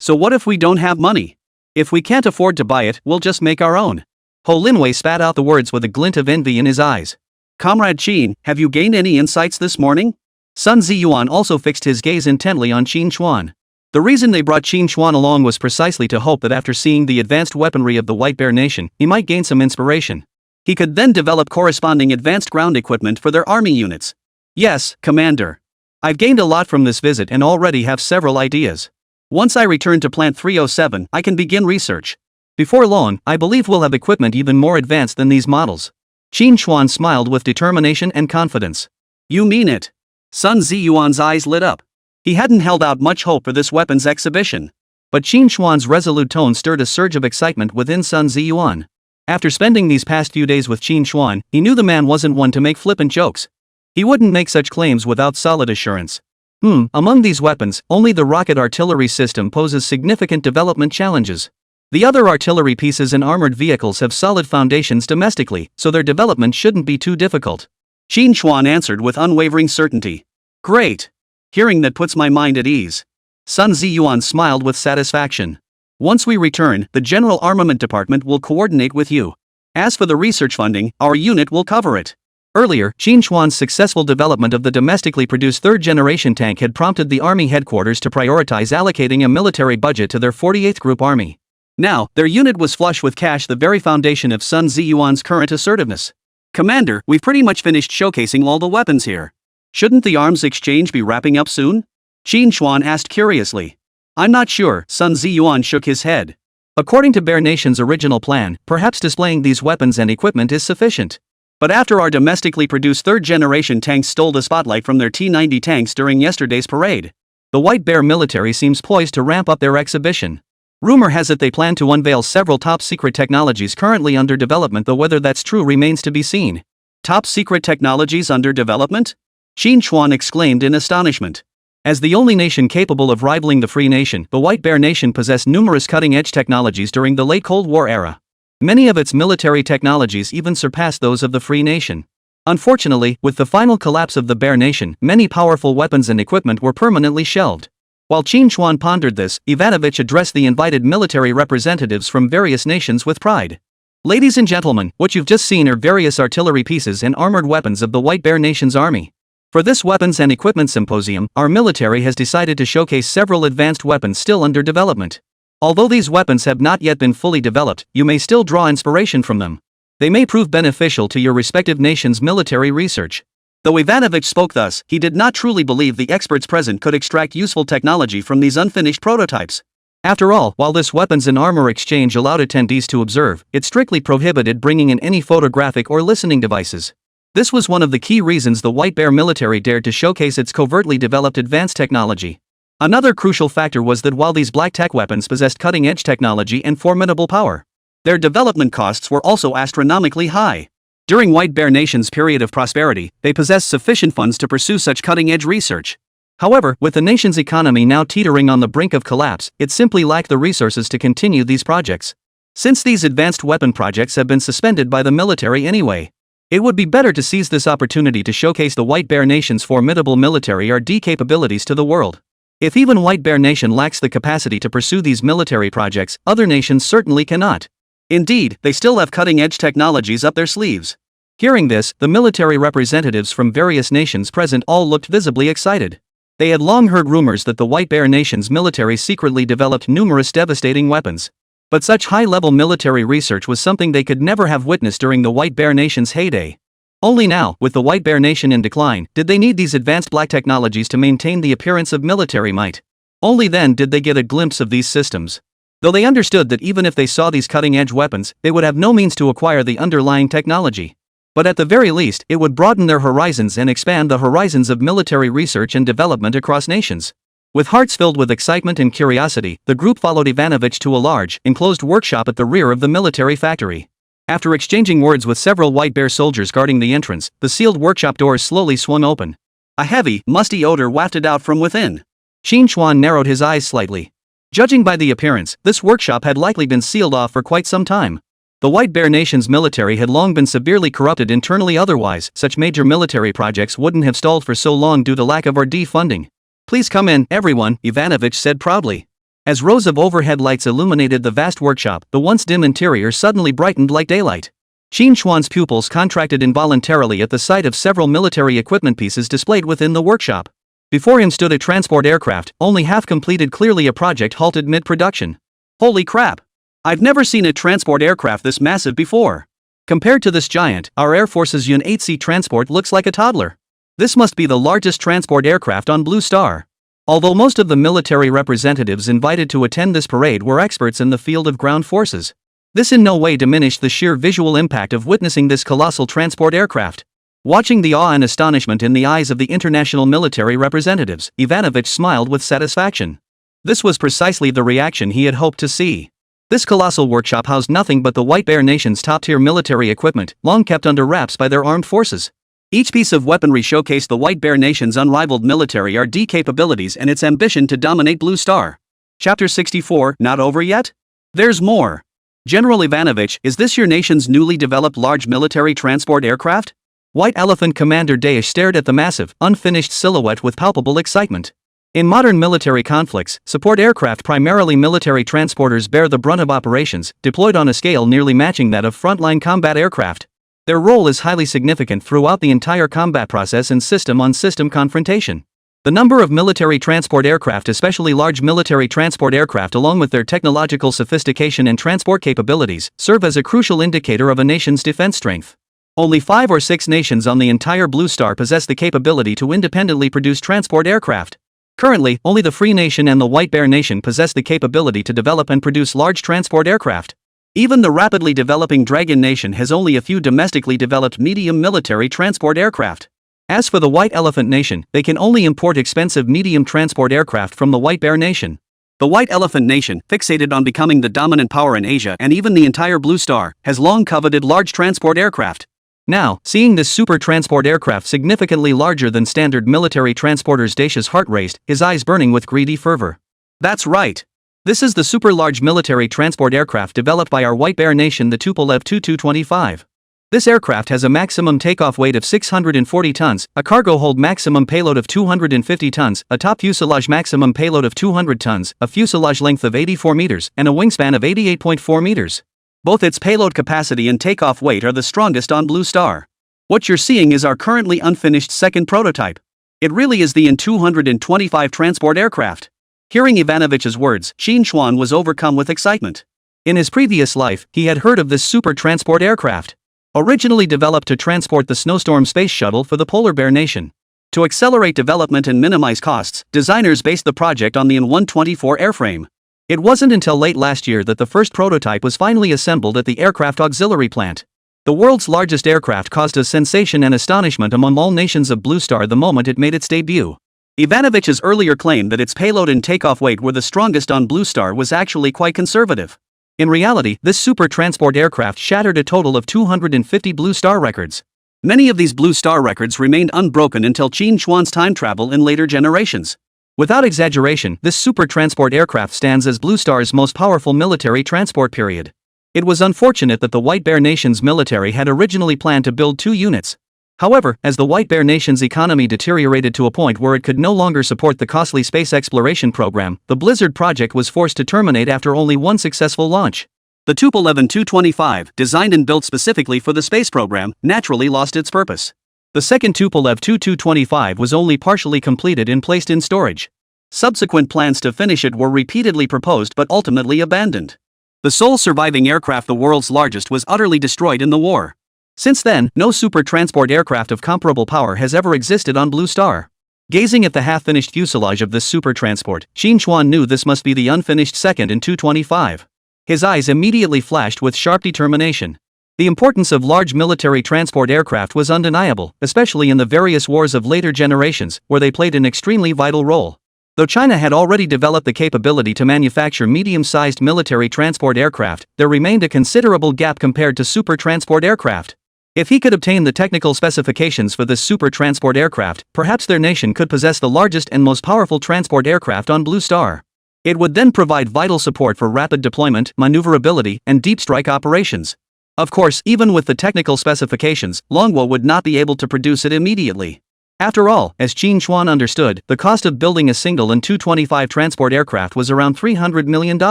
So what if we don't have money? If we can't afford to buy it, we'll just make our own. Ho Linwei spat out the words with a glint of envy in his eyes. Comrade Qín, have you gained any insights this morning? Sun Ziyuan also fixed his gaze intently on Qín Chuān. The reason they brought Qín Chuān along was precisely to hope that after seeing the advanced weaponry of the White Bear Nation, he might gain some inspiration. He could then develop corresponding advanced ground equipment for their army units. Yes, Commander. I've gained a lot from this visit and already have several ideas. Once I return to Plant 307, I can begin research. Before long, I believe we'll have equipment even more advanced than these models. Qín Chuān smiled with determination and confidence. You mean it? Sun Ziyuan's eyes lit up. He hadn't held out much hope for this weapons exhibition. But Qín Chuān's resolute tone stirred a surge of excitement within Sun Ziyuan. After spending these past few days with Qín Chuān, he knew the man wasn't one to make flippant jokes. He wouldn't make such claims without solid assurance. Among these weapons, only the rocket artillery system poses significant development challenges. The other artillery pieces and armored vehicles have solid foundations domestically, so their development shouldn't be too difficult. Qín Chuān answered with unwavering certainty. Great. Hearing that puts my mind at ease. Sun Ziyuan smiled with satisfaction. Once we return, the General Armament Department will coordinate with you. As for the research funding, our unit will cover it. Earlier, Qín Chuān's successful development of the domestically produced third-generation tank had prompted the Army headquarters to prioritize allocating a military budget to their 48th Group Army. Now, their unit was flush with cash, the very foundation of Sun Ziyuan's current assertiveness. Commander, we've pretty much finished showcasing all the weapons here. Shouldn't the arms exchange be wrapping up soon? Qín Chuān asked curiously. I'm not sure, Sun Ziyuan shook his head. According to Bear Nation's original plan, perhaps displaying these weapons and equipment is sufficient. But after our domestically produced third-generation tanks stole the spotlight from their T-90 tanks during yesterday's parade, the White Bear military seems poised to ramp up their exhibition. Rumor has it they plan to unveil several top-secret technologies currently under development, though whether that's true remains to be seen. Top-secret technologies under development? Qín Chuān exclaimed in astonishment. As the only nation capable of rivaling the Free Nation, the White Bear Nation possessed numerous cutting-edge technologies during the late Cold War era. Many of its military technologies even surpassed those of the Free Nation. Unfortunately, with the final collapse of the Bear Nation, many powerful weapons and equipment were permanently shelved. While Qín Chuān pondered this, Ivanovich addressed the invited military representatives from various nations with pride. Ladies and gentlemen, what you've just seen are various artillery pieces and armored weapons of the White Bear Nation's army. For this Weapons and Equipment Symposium, our military has decided to showcase several advanced weapons still under development. Although these weapons have not yet been fully developed, you may still draw inspiration from them. They may prove beneficial to your respective nation's military research. Though Ivanovich spoke thus, he did not truly believe the experts present could extract useful technology from these unfinished prototypes. After all, while this weapons and armor exchange allowed attendees to observe, it strictly prohibited bringing in any photographic or listening devices. This was one of the key reasons the White Bear military dared to showcase its covertly developed advanced technology. Another crucial factor was that while these black tech weapons possessed cutting-edge technology and formidable power, their development costs were also astronomically high. During White Bear Nation's period of prosperity, they possessed sufficient funds to pursue such cutting-edge research. However, with the nation's economy now teetering on the brink of collapse, it simply lacked the resources to continue these projects. Since these advanced weapon projects have been suspended by the military anyway, it would be better to seize this opportunity to showcase the White Bear Nation's formidable military R&D capabilities to the world. If even White Bear Nation lacks the capacity to pursue these military projects, other nations certainly cannot. Indeed, they still have cutting-edge technologies up their sleeves. Hearing this, the military representatives from various nations present all looked visibly excited. They had long heard rumors that the White Bear Nation's military secretly developed numerous devastating weapons. But such high-level military research was something they could never have witnessed during the White Bear Nation's heyday. Only now, with the White Bear Nation in decline, did they need these advanced black technologies to maintain the appearance of military might. Only then did they get a glimpse of these systems. Though they understood that even if they saw these cutting-edge weapons, they would have no means to acquire the underlying technology. But at the very least, it would broaden their horizons and expand the horizons of military research and development across nations. With hearts filled with excitement and curiosity, the group followed Ivanovich to a large, enclosed workshop at the rear of the military factory. After exchanging words with several White Bear soldiers guarding the entrance, the sealed workshop doors slowly swung open. A heavy, musty odor wafted out from within. Qín Chuān narrowed his eyes slightly. Judging by the appearance, this workshop had likely been sealed off for quite some time. The White Bear Nation's military had long been severely corrupted internally, otherwise, such major military projects wouldn't have stalled for so long due to lack of R&D funding. Please come in, everyone, Ivanovich said proudly. As rows of overhead lights illuminated the vast workshop, the once dim interior suddenly brightened like daylight. Qín Chuān's pupils contracted involuntarily at the sight of several military equipment pieces displayed within the workshop. Before him stood a transport aircraft, only half completed, clearly a project halted mid-production. Holy crap! I've never seen a transport aircraft this massive before. Compared to this giant, our Air Force's Yun 8C transport looks like a toddler. This must be the largest transport aircraft on Blue Star. Although most of the military representatives invited to attend this parade were experts in the field of ground forces, this in no way diminished the sheer visual impact of witnessing this colossal transport aircraft. Watching the awe and astonishment in the eyes of the international military representatives, Ivanovich smiled with satisfaction. This was precisely the reaction he had hoped to see. This colossal workshop housed nothing but the White Bear Nation's top-tier military equipment, long kept under wraps by their armed forces. Each piece of weaponry showcased the White Bear Nation's unrivaled military R&D capabilities and its ambition to dominate Blue Star. Chapter 64, not over yet? There's more. General Ivanovich, is this your nation's newly developed large military transport aircraft? White Elephant Commander Daesh stared at the massive, unfinished silhouette with palpable excitement. In modern military conflicts, support aircraft, primarily military transporters, bear the brunt of operations, deployed on a scale nearly matching that of frontline combat aircraft. Their role is highly significant throughout the entire combat process and system-on-system confrontation. The number of military transport aircraft, especially large military transport aircraft, along with their technological sophistication and transport capabilities, serve as a crucial indicator of a nation's defense strength. Only 5 or 6 nations on the entire Blue Star possess the capability to independently produce transport aircraft. Currently, only the Free Nation and the White Bear Nation possess the capability to develop and produce large transport aircraft. Even the rapidly developing Dragon Nation has only a few domestically developed medium military transport aircraft. As for the White Elephant Nation, they can only import expensive medium transport aircraft from the White Bear Nation. The White Elephant Nation, fixated on becoming the dominant power in Asia and even the entire Blue Star, has long coveted large transport aircraft. Now, seeing this super transport aircraft significantly larger than standard military transporters, Daesh's heart raced, his eyes burning with greedy fervor. That's right. This is the super large military transport aircraft developed by our White Bear Nation, the Tupolev Tu-225. This aircraft has a maximum takeoff weight of 640 tons, a cargo hold maximum payload of 250 tons, a top fuselage maximum payload of 200 tons, a fuselage length of 84 meters, and a wingspan of 88.4 meters. Both its payload capacity and takeoff weight are the strongest on Blue Star. What you're seeing is our currently unfinished second prototype. It really is the In-225 transport aircraft. Hearing Ivanovich's words, Qín Chuān was overcome with excitement. In his previous life, he had heard of this super transport aircraft. Originally developed to transport the Snowstorm space shuttle for the Polar Bear Nation. To accelerate development and minimize costs, designers based the project on the In-124 airframe. It wasn't until late last year that the first prototype was finally assembled at the aircraft auxiliary plant. The world's largest aircraft caused a sensation and astonishment among all nations of Blue Star the moment it made its debut. Ivanovich's earlier claim that its payload and takeoff weight were the strongest on Blue Star was actually quite conservative. In reality, this super transport aircraft shattered a total of 250 Blue Star records. Many of these Blue Star records remained unbroken until Qín Chuān's time travel in later generations. Without exaggeration, this super transport aircraft stands as Blue Star's most powerful military transport period. It was unfortunate that the White Bear Nation's military had originally planned to build 2 units. However, as the White Bear Nation's economy deteriorated to a point where it could no longer support the costly space exploration program, the Blizzard project was forced to terminate after only 1 successful launch. The Tupolev Tu-25, designed and built specifically for the space program, naturally lost its purpose. The second Tupolev Tu-25 was only partially completed and placed in storage. Subsequent plans to finish it were repeatedly proposed but ultimately abandoned. The sole surviving aircraft, the world's largest, was utterly destroyed in the war. Since then, no super transport aircraft of comparable power has ever existed on Blue Star. Gazing at the half-finished fuselage of this super transport, Qín Chuān knew this must be the unfinished second In-225. His eyes immediately flashed with sharp determination. The importance of large military transport aircraft was undeniable, especially in the various wars of later generations, where they played an extremely vital role. Though China had already developed the capability to manufacture medium-sized military transport aircraft, there remained a considerable gap compared to super transport aircraft. If he could obtain the technical specifications for this super transport aircraft, perhaps their nation could possess the largest and most powerful transport aircraft on Blue Star. It would then provide vital support for rapid deployment, maneuverability, and deep strike operations. Of course, even with the technical specifications, Longguo would not be able to produce it immediately. After all, as Qín Chuān understood, the cost of building a single In-225 transport aircraft was around $300 million.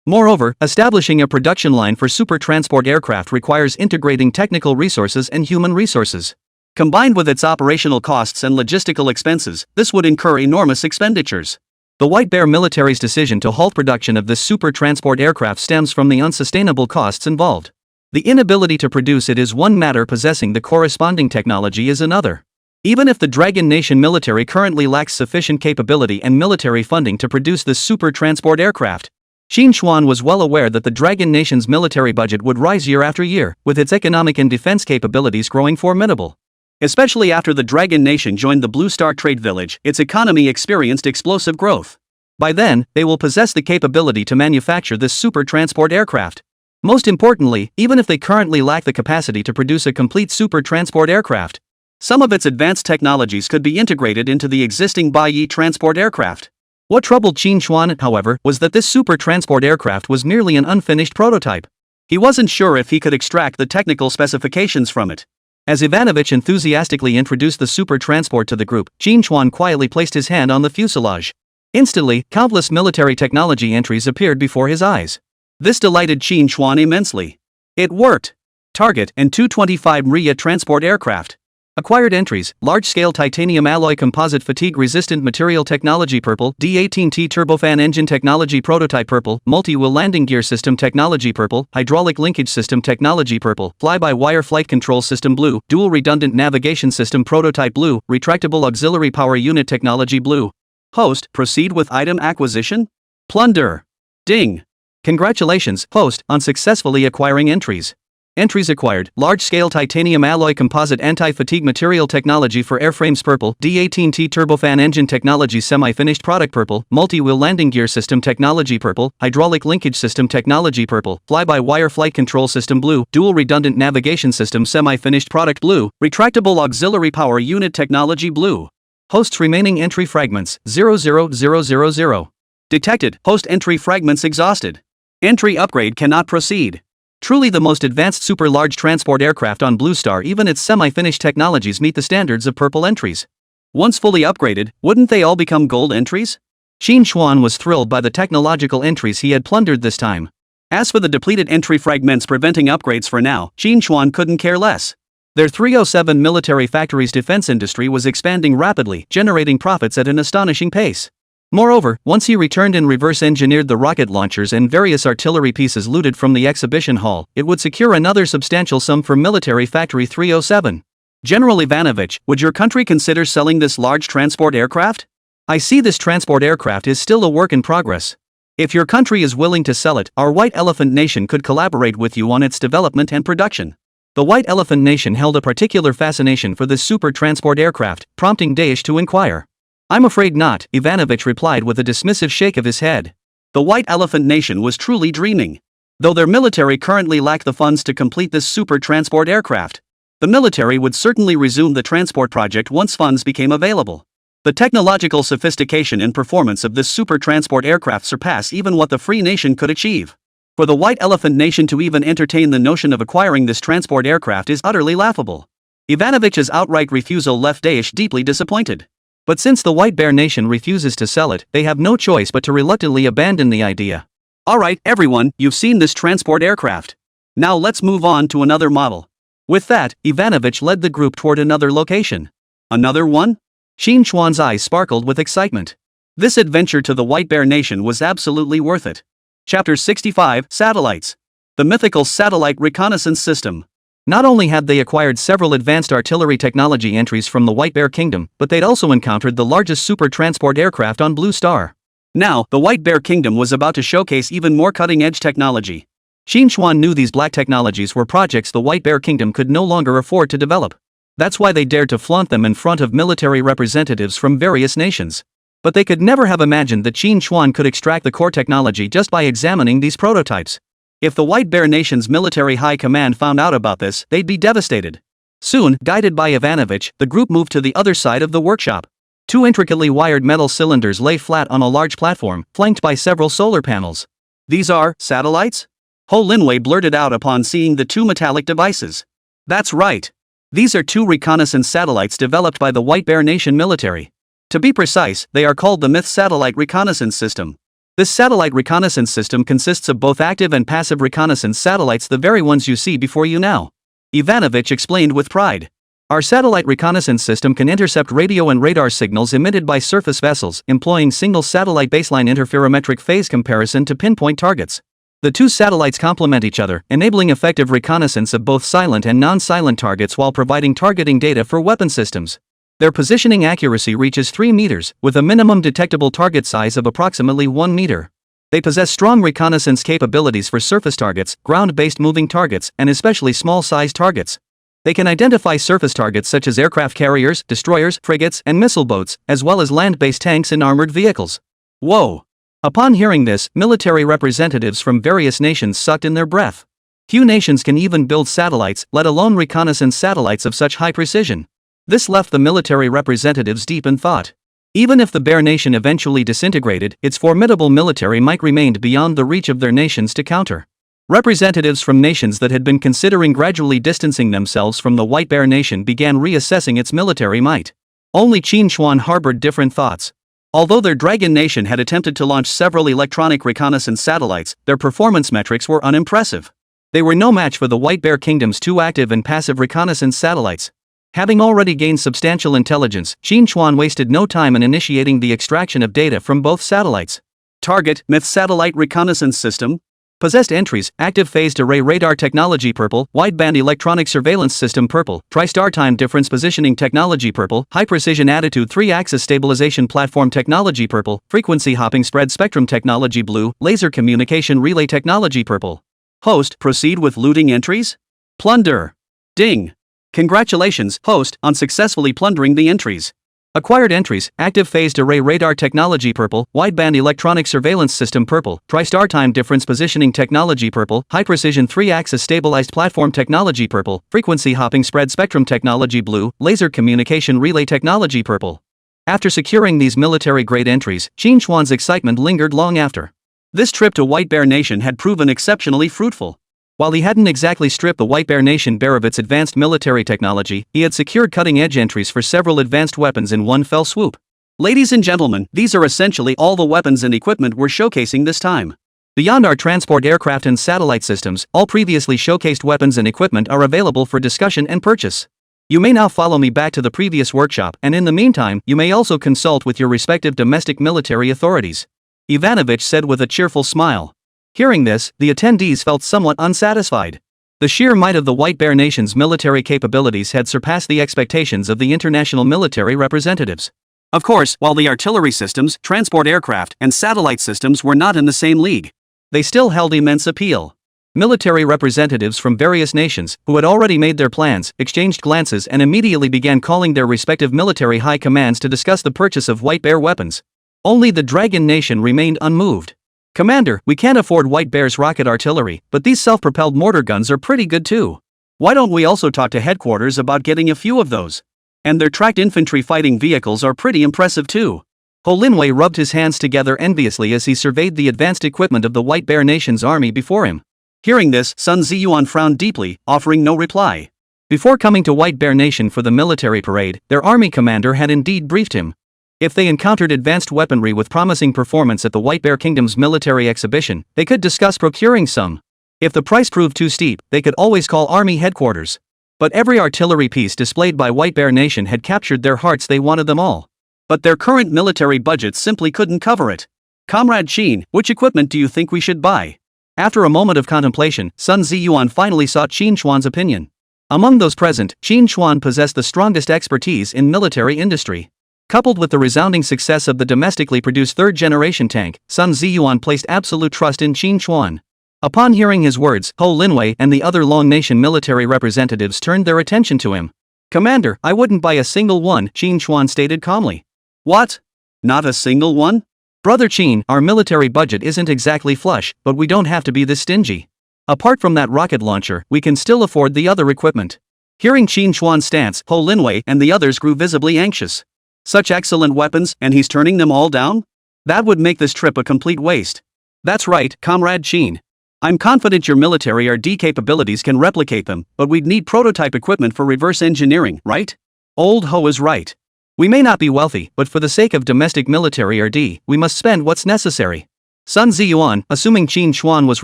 Moreover, establishing a production line for super transport aircraft requires integrating technical resources and human resources. Combined with its operational costs and logistical expenses, this would incur enormous expenditures. The White Bear military's decision to halt production of this super transport aircraft stems from the unsustainable costs involved. The inability to produce it is one matter, possessing the corresponding technology is another. Even if the Dragon Nation military currently lacks sufficient capability and military funding to produce this super transport aircraft, Qín Chuān was well aware that the Dragon Nation's military budget would rise year after year, with its economic and defense capabilities growing formidable. Especially after the Dragon Nation joined the Blue Star Trade Village, its economy experienced explosive growth. By then, they will possess the capability to manufacture this super transport aircraft. Most importantly, even if they currently lack the capacity to produce a complete super transport aircraft, some of its advanced technologies could be integrated into the existing Baiyi transport aircraft. What troubled Qín Chuān, however, was that this super transport aircraft was merely an unfinished prototype. He wasn't sure if he could extract the technical specifications from it. As Ivanovich enthusiastically introduced the super transport to the group, Qín Chuān quietly placed his hand on the fuselage. Instantly, countless military technology entries appeared before his eyes. This delighted Qín Chuān immensely. It worked! Target In-225 RIA transport aircraft. Acquired entries: large-scale titanium alloy composite fatigue-resistant material technology purple, D-18T turbofan engine technology prototype purple, multi-wheel landing gear system technology purple, hydraulic linkage system technology purple, fly-by-wire flight control system blue, dual redundant navigation system prototype blue, retractable auxiliary power unit technology blue. Host: proceed with item acquisition? Plunder. Ding. Congratulations, host, on successfully acquiring entries. Entries acquired: large-scale titanium alloy composite anti-fatigue material technology for airframes purple, D-18T turbofan engine technology semi-finished product purple, multi-wheel landing gear system technology purple, hydraulic linkage system technology purple, fly-by-wire flight control system blue, dual redundant navigation system semi-finished product blue, retractable auxiliary power unit technology blue. Host's remaining entry fragments: 00000. Detected: host entry fragments exhausted. Entry upgrade cannot proceed. Truly the most advanced super-large transport aircraft on Blue Star, even its semi-finished technologies meet the standards of purple entries. Once fully upgraded, wouldn't they all become gold entries? Qín Chuān was thrilled by the technological entries he had plundered this time. As for the depleted entry fragments preventing upgrades for now, Qín Chuān couldn't care less. Their 307 military factory's defense industry was expanding rapidly, generating profits at an astonishing pace. Moreover, once he returned and reverse-engineered the rocket launchers and various artillery pieces looted from the exhibition hall, it would secure another substantial sum for Military Factory 307. General Ivanovich, would your country consider selling this large transport aircraft? I see this transport aircraft is still a work in progress. If your country is willing to sell it, our White Elephant Nation could collaborate with you on its development and production. The White Elephant Nation held a particular fascination for this super transport aircraft, prompting Daesh to inquire. I'm afraid not, Ivanovich replied with a dismissive shake of his head. The White Elephant Nation was truly dreaming. Though their military currently lacked the funds to complete this super transport aircraft, the military would certainly resume the transport project once funds became available. The technological sophistication and performance of this super transport aircraft surpass even what the Free Nation could achieve. For the White Elephant Nation to even entertain the notion of acquiring this transport aircraft is utterly laughable. Ivanovich's outright refusal left Daesh deeply disappointed. But since the White Bear Nation refuses to sell it, they have no choice but to reluctantly abandon the idea. Alright, everyone, you've seen this transport aircraft. Now let's move on to another model. With that, Ivanovich led the group toward another location. Another one? Qín Chuān's eyes sparkled with excitement. This adventure to the White Bear Nation was absolutely worth it. Chapter 65, Satellites. The mythical satellite reconnaissance system. Not only had they acquired several advanced artillery technology entries from the White Bear Kingdom, but they'd also encountered the largest super transport aircraft on Blue Star. Now, the White Bear Kingdom was about to showcase even more cutting-edge technology. Qín Chuān knew these black technologies were projects the White Bear Kingdom could no longer afford to develop. That's why they dared to flaunt them in front of military representatives from various nations. But they could never have imagined that Qín Chuān could extract the core technology just by examining these prototypes. If the White Bear Nation's military high command found out about this, they'd be devastated. Soon, guided by Ivanovich, the group moved to the other side of the workshop. Two intricately wired metal cylinders lay flat on a large platform, flanked by several solar panels. These are satellites? Ho Linwei blurted out upon seeing the two metallic devices. That's right. These are two reconnaissance satellites developed by the White Bear Nation military. To be precise, they are called the Myth Satellite Reconnaissance System. This satellite reconnaissance system consists of both active and passive reconnaissance satellites, the very ones you see before you now. Ivanovich explained with pride. Our satellite reconnaissance system can intercept radio and radar signals emitted by surface vessels, employing single satellite baseline interferometric phase comparison to pinpoint targets. The two satellites complement each other, enabling effective reconnaissance of both silent and non-silent targets while providing targeting data for weapon systems. Their positioning accuracy reaches 3 meters, with a minimum detectable target size of approximately 1 meter. They possess strong reconnaissance capabilities for surface targets, ground-based moving targets, and especially small-sized targets. They can identify surface targets such as aircraft carriers, destroyers, frigates, and missile boats, as well as land-based tanks and armored vehicles. Whoa! Upon hearing this, military representatives from various nations sucked in their breath. Few nations can even build satellites, let alone reconnaissance satellites of such high precision. This left the military representatives deep in thought. Even if the Bear Nation eventually disintegrated, its formidable military might remain beyond the reach of their nations to counter. Representatives from nations that had been considering gradually distancing themselves from the White Bear Nation began reassessing its military might. Only Qín Chuān harbored different thoughts. Although their Dragon Nation had attempted to launch several electronic reconnaissance satellites, their performance metrics were unimpressive. They were no match for the White Bear Kingdom's two active and passive reconnaissance satellites. Having already gained substantial intelligence, Qín Chuān wasted no time in initiating the extraction of data from both satellites. Target, Myth Satellite Reconnaissance System. Possessed entries, Active Phased Array Radar Technology Purple, Wideband Electronic Surveillance System Purple, Tri-Star Time Difference Positioning Technology Purple, High Precision Attitude 3-Axis Stabilization Platform Technology Purple, Frequency Hopping Spread Spectrum Technology Blue, Laser Communication Relay Technology Purple. Host, proceed with looting entries? Plunder. Ding. Congratulations, host, on successfully plundering the entries. Acquired entries, Active Phased Array Radar Technology Purple, Wideband Electronic Surveillance System Purple, Tri-Star Time Difference Positioning Technology Purple, High Precision 3-Axis Stabilized Platform Technology Purple, Frequency Hopping Spread Spectrum Technology Blue, Laser Communication Relay Technology Purple. After securing these military-grade entries, Qín Chuān's excitement lingered long after. This trip to White Bear Nation had proven exceptionally fruitful. While he hadn't exactly stripped the White Bear Nation bare of its advanced military technology, he had secured cutting-edge entries for several advanced weapons in one fell swoop. Ladies and gentlemen, these are essentially all the weapons and equipment we're showcasing this time. Beyond our transport aircraft and satellite systems, all previously showcased weapons and equipment are available for discussion and purchase. You may now follow me back to the previous workshop, and in the meantime, you may also consult with your respective domestic military authorities," Ivanovich said with a cheerful smile. Hearing this, the attendees felt somewhat unsatisfied. The sheer might of the White Bear Nation's military capabilities had surpassed the expectations of the international military representatives. Of course, while the artillery systems, transport aircraft, and satellite systems were not in the same league, they still held immense appeal. Military representatives from various nations, who had already made their plans, exchanged glances and immediately began calling their respective military high commands to discuss the purchase of White Bear weapons. Only the Dragon Nation remained unmoved. "Commander, we can't afford White Bear's rocket artillery, but these self-propelled mortar guns are pretty good too. Why don't we also talk to headquarters about getting a few of those? And their tracked infantry fighting vehicles are pretty impressive too." Ho Linwei rubbed his hands together enviously as he surveyed the advanced equipment of the White Bear Nation's army before him. Hearing this, Sun Ziyuan frowned deeply, offering no reply. Before coming to White Bear Nation for the military parade, their army commander had indeed briefed him. If they encountered advanced weaponry with promising performance at the White Bear Kingdom's military exhibition, they could discuss procuring some. If the price proved too steep, they could always call army headquarters. But every artillery piece displayed by White Bear Nation had captured their hearts. They wanted them all. But their current military budget simply couldn't cover it. "Comrade Qín, which equipment do you think we should buy?" After a moment of contemplation, Sun Ziyuan finally sought Qín Chuān's opinion. Among those present, Qín Chuān possessed the strongest expertise in military industry. Coupled with the resounding success of the domestically produced third-generation tank, Sun Ziyuan placed absolute trust in Qín Chuān. Upon hearing his words, Ho Linwei and the other Long Nation military representatives turned their attention to him. "Commander, I wouldn't buy a single one," Qín Chuān stated calmly. "What? Not a single one? Brother Qín, our military budget isn't exactly flush, but we don't have to be this stingy. Apart from that rocket launcher, we can still afford the other equipment." Hearing Qín Chuān's stance, Ho Linwei and the others grew visibly anxious. Such excellent weapons, and he's turning them all down? That would make this trip a complete waste. "That's right, Comrade Qín. I'm confident your military RD capabilities can replicate them, but we'd need prototype equipment for reverse engineering, right? Old Ho is right. We may not be wealthy, but for the sake of domestic military RD, we must spend what's necessary." Sun Ziyuan, assuming Qín Chuān was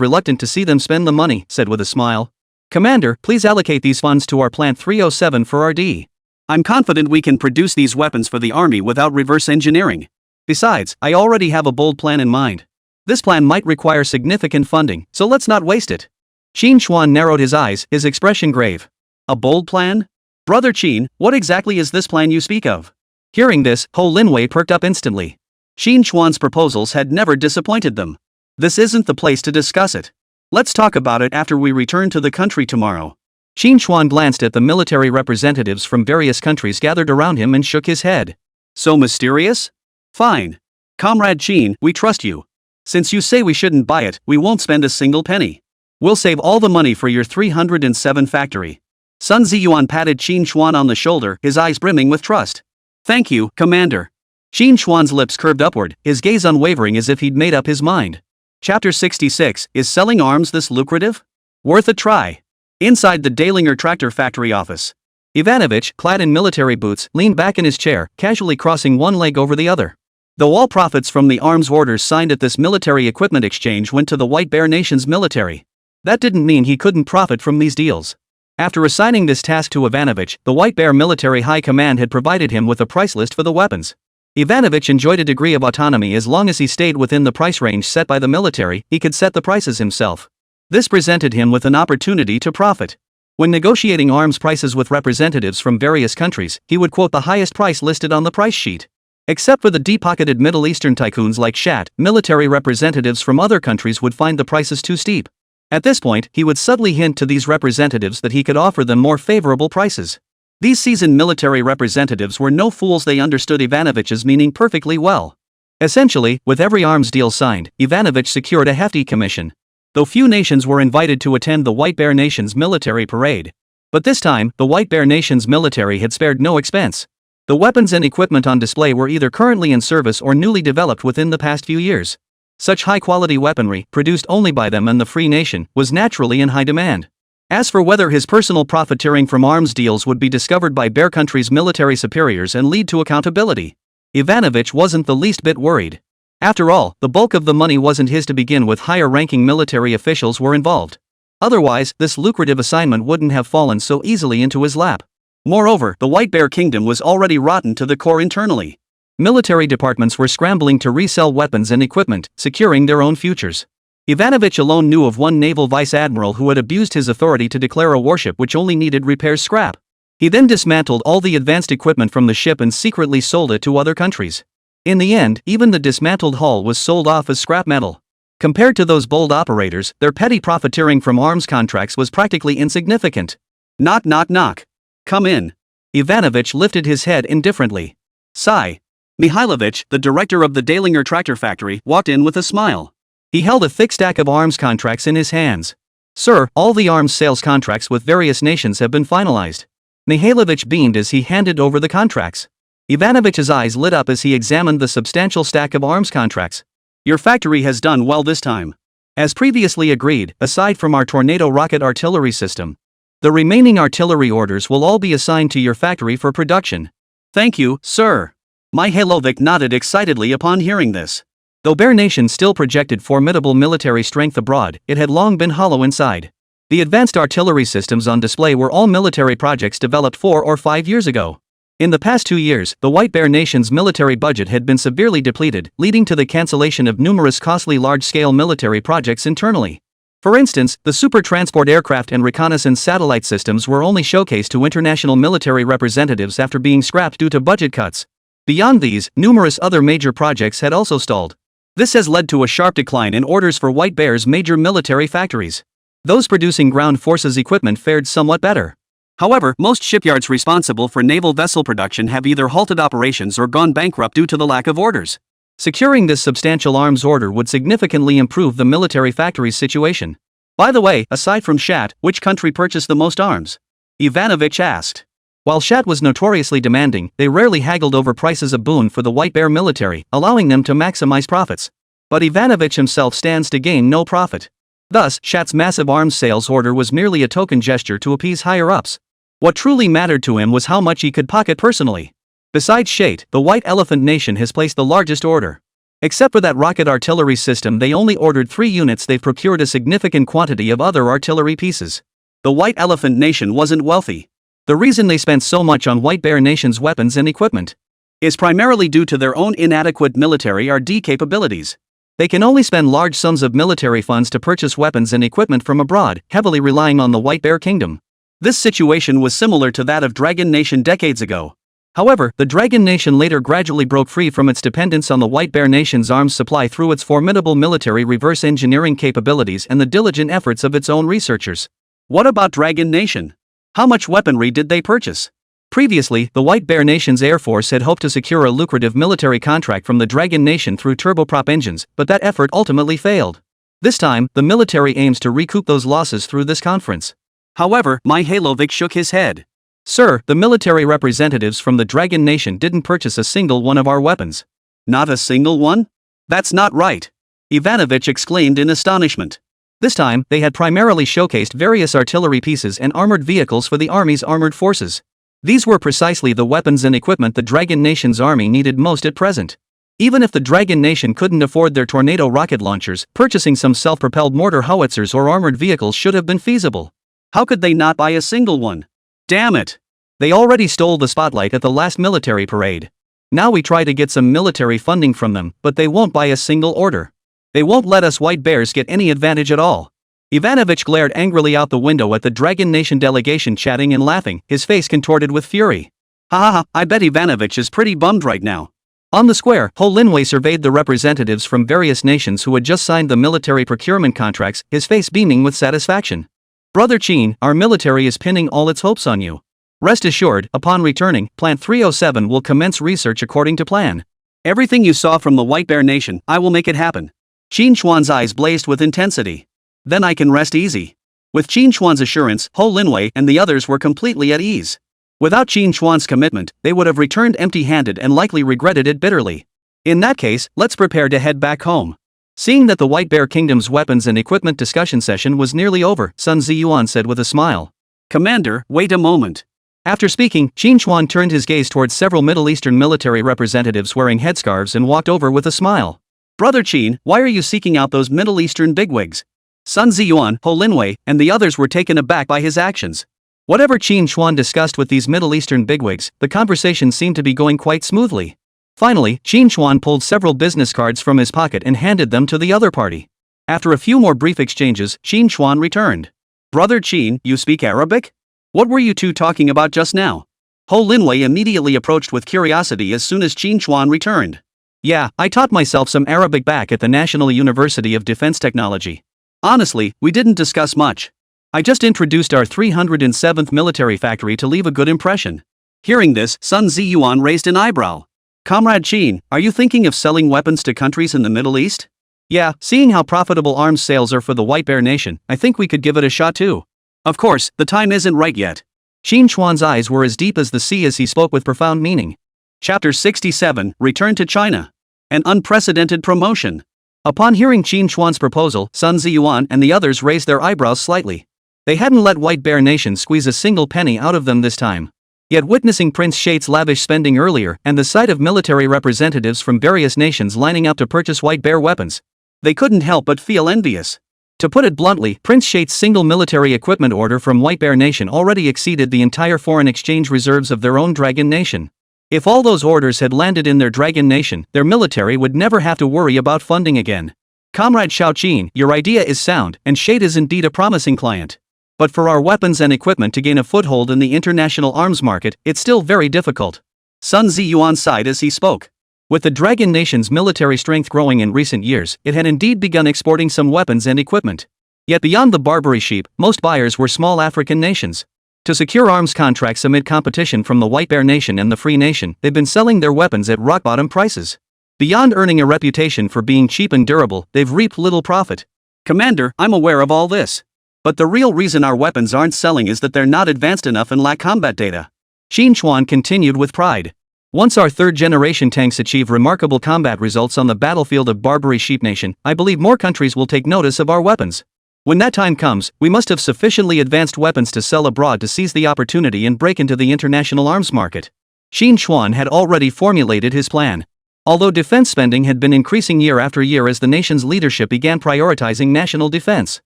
reluctant to see them spend the money, said with a smile, "Commander, please allocate these funds to our Plant 307 for RD. I'm confident we can produce these weapons for the army without reverse engineering. Besides, I already have a bold plan in mind. This plan might require significant funding, so let's not waste it." Qín Chuān narrowed his eyes, his expression grave. "A bold plan? Brother Qín, what exactly is this plan you speak of?" Hearing this, Ho Linwei perked up instantly. Qín Chuān's proposals had never disappointed them. "This isn't the place to discuss it. Let's talk about it after we return to the country tomorrow." Qín Chuān glanced at the military representatives from various countries gathered around him and shook his head. "So mysterious? Fine. Comrade Qín, we trust you. Since you say we shouldn't buy it, we won't spend a single penny. We'll save all the money for your 307 factory." Sun Ziyuan patted Qín Chuān on the shoulder, his eyes brimming with trust. "Thank you, Commander." Qín Chuān's lips curved upward, his gaze unwavering as if he'd made up his mind. Chapter 66, Is selling arms this lucrative? Worth a try. Inside the Dalinger tractor factory office, Ivanovich, clad in military boots, leaned back in his chair, casually crossing one leg over the other. Though all profits from the arms orders signed at this military equipment exchange went to the White Bear Nation's military, that didn't mean he couldn't profit from these deals. After assigning this task to Ivanovich, the White Bear military high command had provided him with a price list for the weapons. Ivanovich enjoyed a degree of autonomy as long as he stayed within the price range set by the military. He could set the prices himself. This presented him with an opportunity to profit. When negotiating arms prices with representatives from various countries, he would quote the highest price listed on the price sheet. Except for the deep-pocketed Middle Eastern tycoons like Shat, military representatives from other countries would find the prices too steep. At this point, he would subtly hint to these representatives that he could offer them more favorable prices. These seasoned military representatives were no fools. They understood Ivanovich's meaning perfectly well. Essentially, with every arms deal signed, Ivanovich secured a hefty commission. Though few nations were invited to attend the White Bear Nation's military parade. But this time, the White Bear Nation's military had spared no expense. The weapons and equipment on display were either currently in service or newly developed within the past few years. Such high-quality weaponry, produced only by them and the Free Nation, was naturally in high demand. As for whether his personal profiteering from arms deals would be discovered by Bear Country's military superiors and lead to accountability, Ivanovich wasn't the least bit worried. After all, the bulk of the money wasn't his to begin with. Higher-ranking military officials were involved. Otherwise, this lucrative assignment wouldn't have fallen so easily into his lap. Moreover, the White Bear Kingdom was already rotten to the core internally. Military departments were scrambling to resell weapons and equipment, securing their own futures. Ivanovich alone knew of one naval vice-admiral who had abused his authority to declare a warship which only needed repairs scrap. He then dismantled all the advanced equipment from the ship and secretly sold it to other countries. In the end, even the dismantled hull was sold off as scrap metal. Compared to those bold operators, their petty profiteering from arms contracts was practically insignificant. Knock knock knock. Come in. Ivanovich lifted his head indifferently. Sigh. Mihailovich, the director of the Dalinger tractor factory, walked in with a smile. He held a thick stack of arms contracts in his hands. Sir, all the arms sales contracts with various nations have been finalized. Mihailovich beamed as he handed over the contracts. Ivanovich's eyes lit up as he examined the substantial stack of arms contracts. Your factory has done well this time. As previously agreed, aside from our Tornado rocket artillery system, the remaining artillery orders will all be assigned to your factory for production. Thank you, sir. Mihailovich nodded excitedly upon hearing this. Though Bear Nation still projected formidable military strength abroad, it had long been hollow inside. The advanced artillery systems on display were all military projects developed 4 or 5 years ago. In the past 2 years, the White Bear Nation's military budget had been severely depleted, leading to the cancellation of numerous costly large-scale military projects internally. For instance, the super transport aircraft and reconnaissance satellite systems were only showcased to international military representatives after being scrapped due to budget cuts. Beyond these, numerous other major projects had also stalled. This has led to a sharp decline in orders for White Bear's major military factories. Those producing ground forces equipment fared somewhat better. However, most shipyards responsible for naval vessel production have either halted operations or gone bankrupt due to the lack of orders. Securing this substantial arms order would significantly improve the military factory's situation. By the way, aside from Shat, which country purchased the most arms? Ivanovich asked. While Shat was notoriously demanding, they rarely haggled over prices, a boon for the White Bear military, allowing them to maximize profits. But Ivanovich himself stands to gain no profit. Thus, Shat's massive arms sales order was merely a token gesture to appease higher-ups. What truly mattered to him was how much he could pocket personally. Besides Shat, the White Elephant Nation has placed the largest order. Except for that rocket artillery system, they only ordered 3 units. They've procured a significant quantity of other artillery pieces. The White Elephant Nation wasn't wealthy. The reason they spent so much on White Bear Nation's weapons and equipment is primarily due to their own inadequate military R&D capabilities. They can only spend large sums of military funds to purchase weapons and equipment from abroad, heavily relying on the White Bear Kingdom. This situation was similar to that of Dragon Nation decades ago. However, the Dragon Nation later gradually broke free from its dependence on the White Bear Nation's arms supply through its formidable military reverse engineering capabilities and the diligent efforts of its own researchers. What about Dragon Nation? How much weaponry did they purchase? Previously, the White Bear Nation's Air Force had hoped to secure a lucrative military contract from the Dragon Nation through turboprop engines, but that effort ultimately failed. This time, the military aims to recoup those losses through this conference. However, Mihailovich shook his head. Sir, the military representatives from the Dragon Nation didn't purchase a single one of our weapons. Not a single one? That's not right. Ivanovich exclaimed in astonishment. This time, they had primarily showcased various artillery pieces and armored vehicles for the Army's armored forces. These were precisely the weapons and equipment the Dragon Nation's army needed most at present. Even if the Dragon Nation couldn't afford their Tornado rocket launchers, purchasing some self-propelled mortar howitzers or armored vehicles should have been feasible. How could they not buy a single one? Damn it! They already stole the spotlight at the last military parade. Now we try to get some military funding from them, but they won't buy a single order. They won't let us White Bears get any advantage at all. Ivanovich glared angrily out the window at the Dragon Nation delegation chatting and laughing, his face contorted with fury. Ha ha ha, I bet Ivanovich is pretty bummed right now. On the square, Ho Linwei surveyed the representatives from various nations who had just signed the military procurement contracts, his face beaming with satisfaction. Brother Qín, our military is pinning all its hopes on you. Rest assured, upon returning, Plant 307 will commence research according to plan. Everything you saw from the White Bear Nation, I will make it happen. Qín Chuān's eyes blazed with intensity. Then I can rest easy. With Qín Chuān's assurance, Ho Linwei and the others were completely at ease. Without Qín Chuān's commitment, they would have returned empty-handed and likely regretted it bitterly. In that case, let's prepare to head back home. Seeing that the White Bear Kingdom's weapons and equipment discussion session was nearly over, Sun Ziyuan said with a smile. Commander, wait a moment. After speaking, Qín Chuān turned his gaze towards several Middle Eastern military representatives wearing headscarves and walked over with a smile. Brother Qín, why are you seeking out those Middle Eastern bigwigs? Sun Ziyuan, Ho Linwei, and the others were taken aback by his actions. Whatever Qín Chuān discussed with these Middle Eastern bigwigs, the conversation seemed to be going quite smoothly. Finally, Qín Chuān pulled several business cards from his pocket and handed them to the other party. After a few more brief exchanges, Qín Chuān returned. Brother Qín, you speak Arabic? What were you two talking about just now? Ho Linwei immediately approached with curiosity as soon as Qín Chuān returned. Yeah, I taught myself some Arabic back at the National University of Defense Technology. Honestly, we didn't discuss much. I just introduced our 307th military factory to leave a good impression. Hearing this, Sun Ziyuan raised an eyebrow. Comrade Qín, are you thinking of selling weapons to countries in the Middle East? Yeah, seeing how profitable arms sales are for the White Bear Nation, I think we could give it a shot too. Of course, the time isn't right yet. Qín Chuān's eyes were as deep as the sea as he spoke with profound meaning. Chapter 67, Return to China. An unprecedented promotion. Upon hearing Qín Chuān's proposal, Sun Ziyuan and the others raised their eyebrows slightly. They hadn't let White Bear Nation squeeze a single penny out of them this time. Yet witnessing Prince Shate's lavish spending earlier and the sight of military representatives from various nations lining up to purchase White Bear weapons, they couldn't help but feel envious. To put it bluntly, Prince Shate's single military equipment order from White Bear Nation already exceeded the entire foreign exchange reserves of their own Dragon Nation. If all those orders had landed in their Dragon Nation, their military would never have to worry about funding again. Comrade Xiao Qín, your idea is sound, and Shate is indeed a promising client. But for our weapons and equipment to gain a foothold in the international arms market, it's still very difficult. Sun Ziyuan sighed as he spoke. With the Dragon Nation's military strength growing in recent years, it had indeed begun exporting some weapons and equipment. Yet beyond the Barbary sheep, most buyers were small African nations. To secure arms contracts amid competition from the White Bear Nation and the Free Nation, they've been selling their weapons at rock-bottom prices. Beyond earning a reputation for being cheap and durable, they've reaped little profit. Commander, I'm aware of all this. But the real reason our weapons aren't selling is that they're not advanced enough and lack combat data. Qín Chuān continued with pride. Once our third-generation tanks achieve remarkable combat results on the battlefield of Barbary Sheep Nation, I believe more countries will take notice of our weapons. When that time comes, we must have sufficiently advanced weapons to sell abroad to seize the opportunity and break into the international arms market. Qín Chuān had already formulated his plan. Although defense spending had been increasing year after year as the nation's leadership began prioritizing national defense,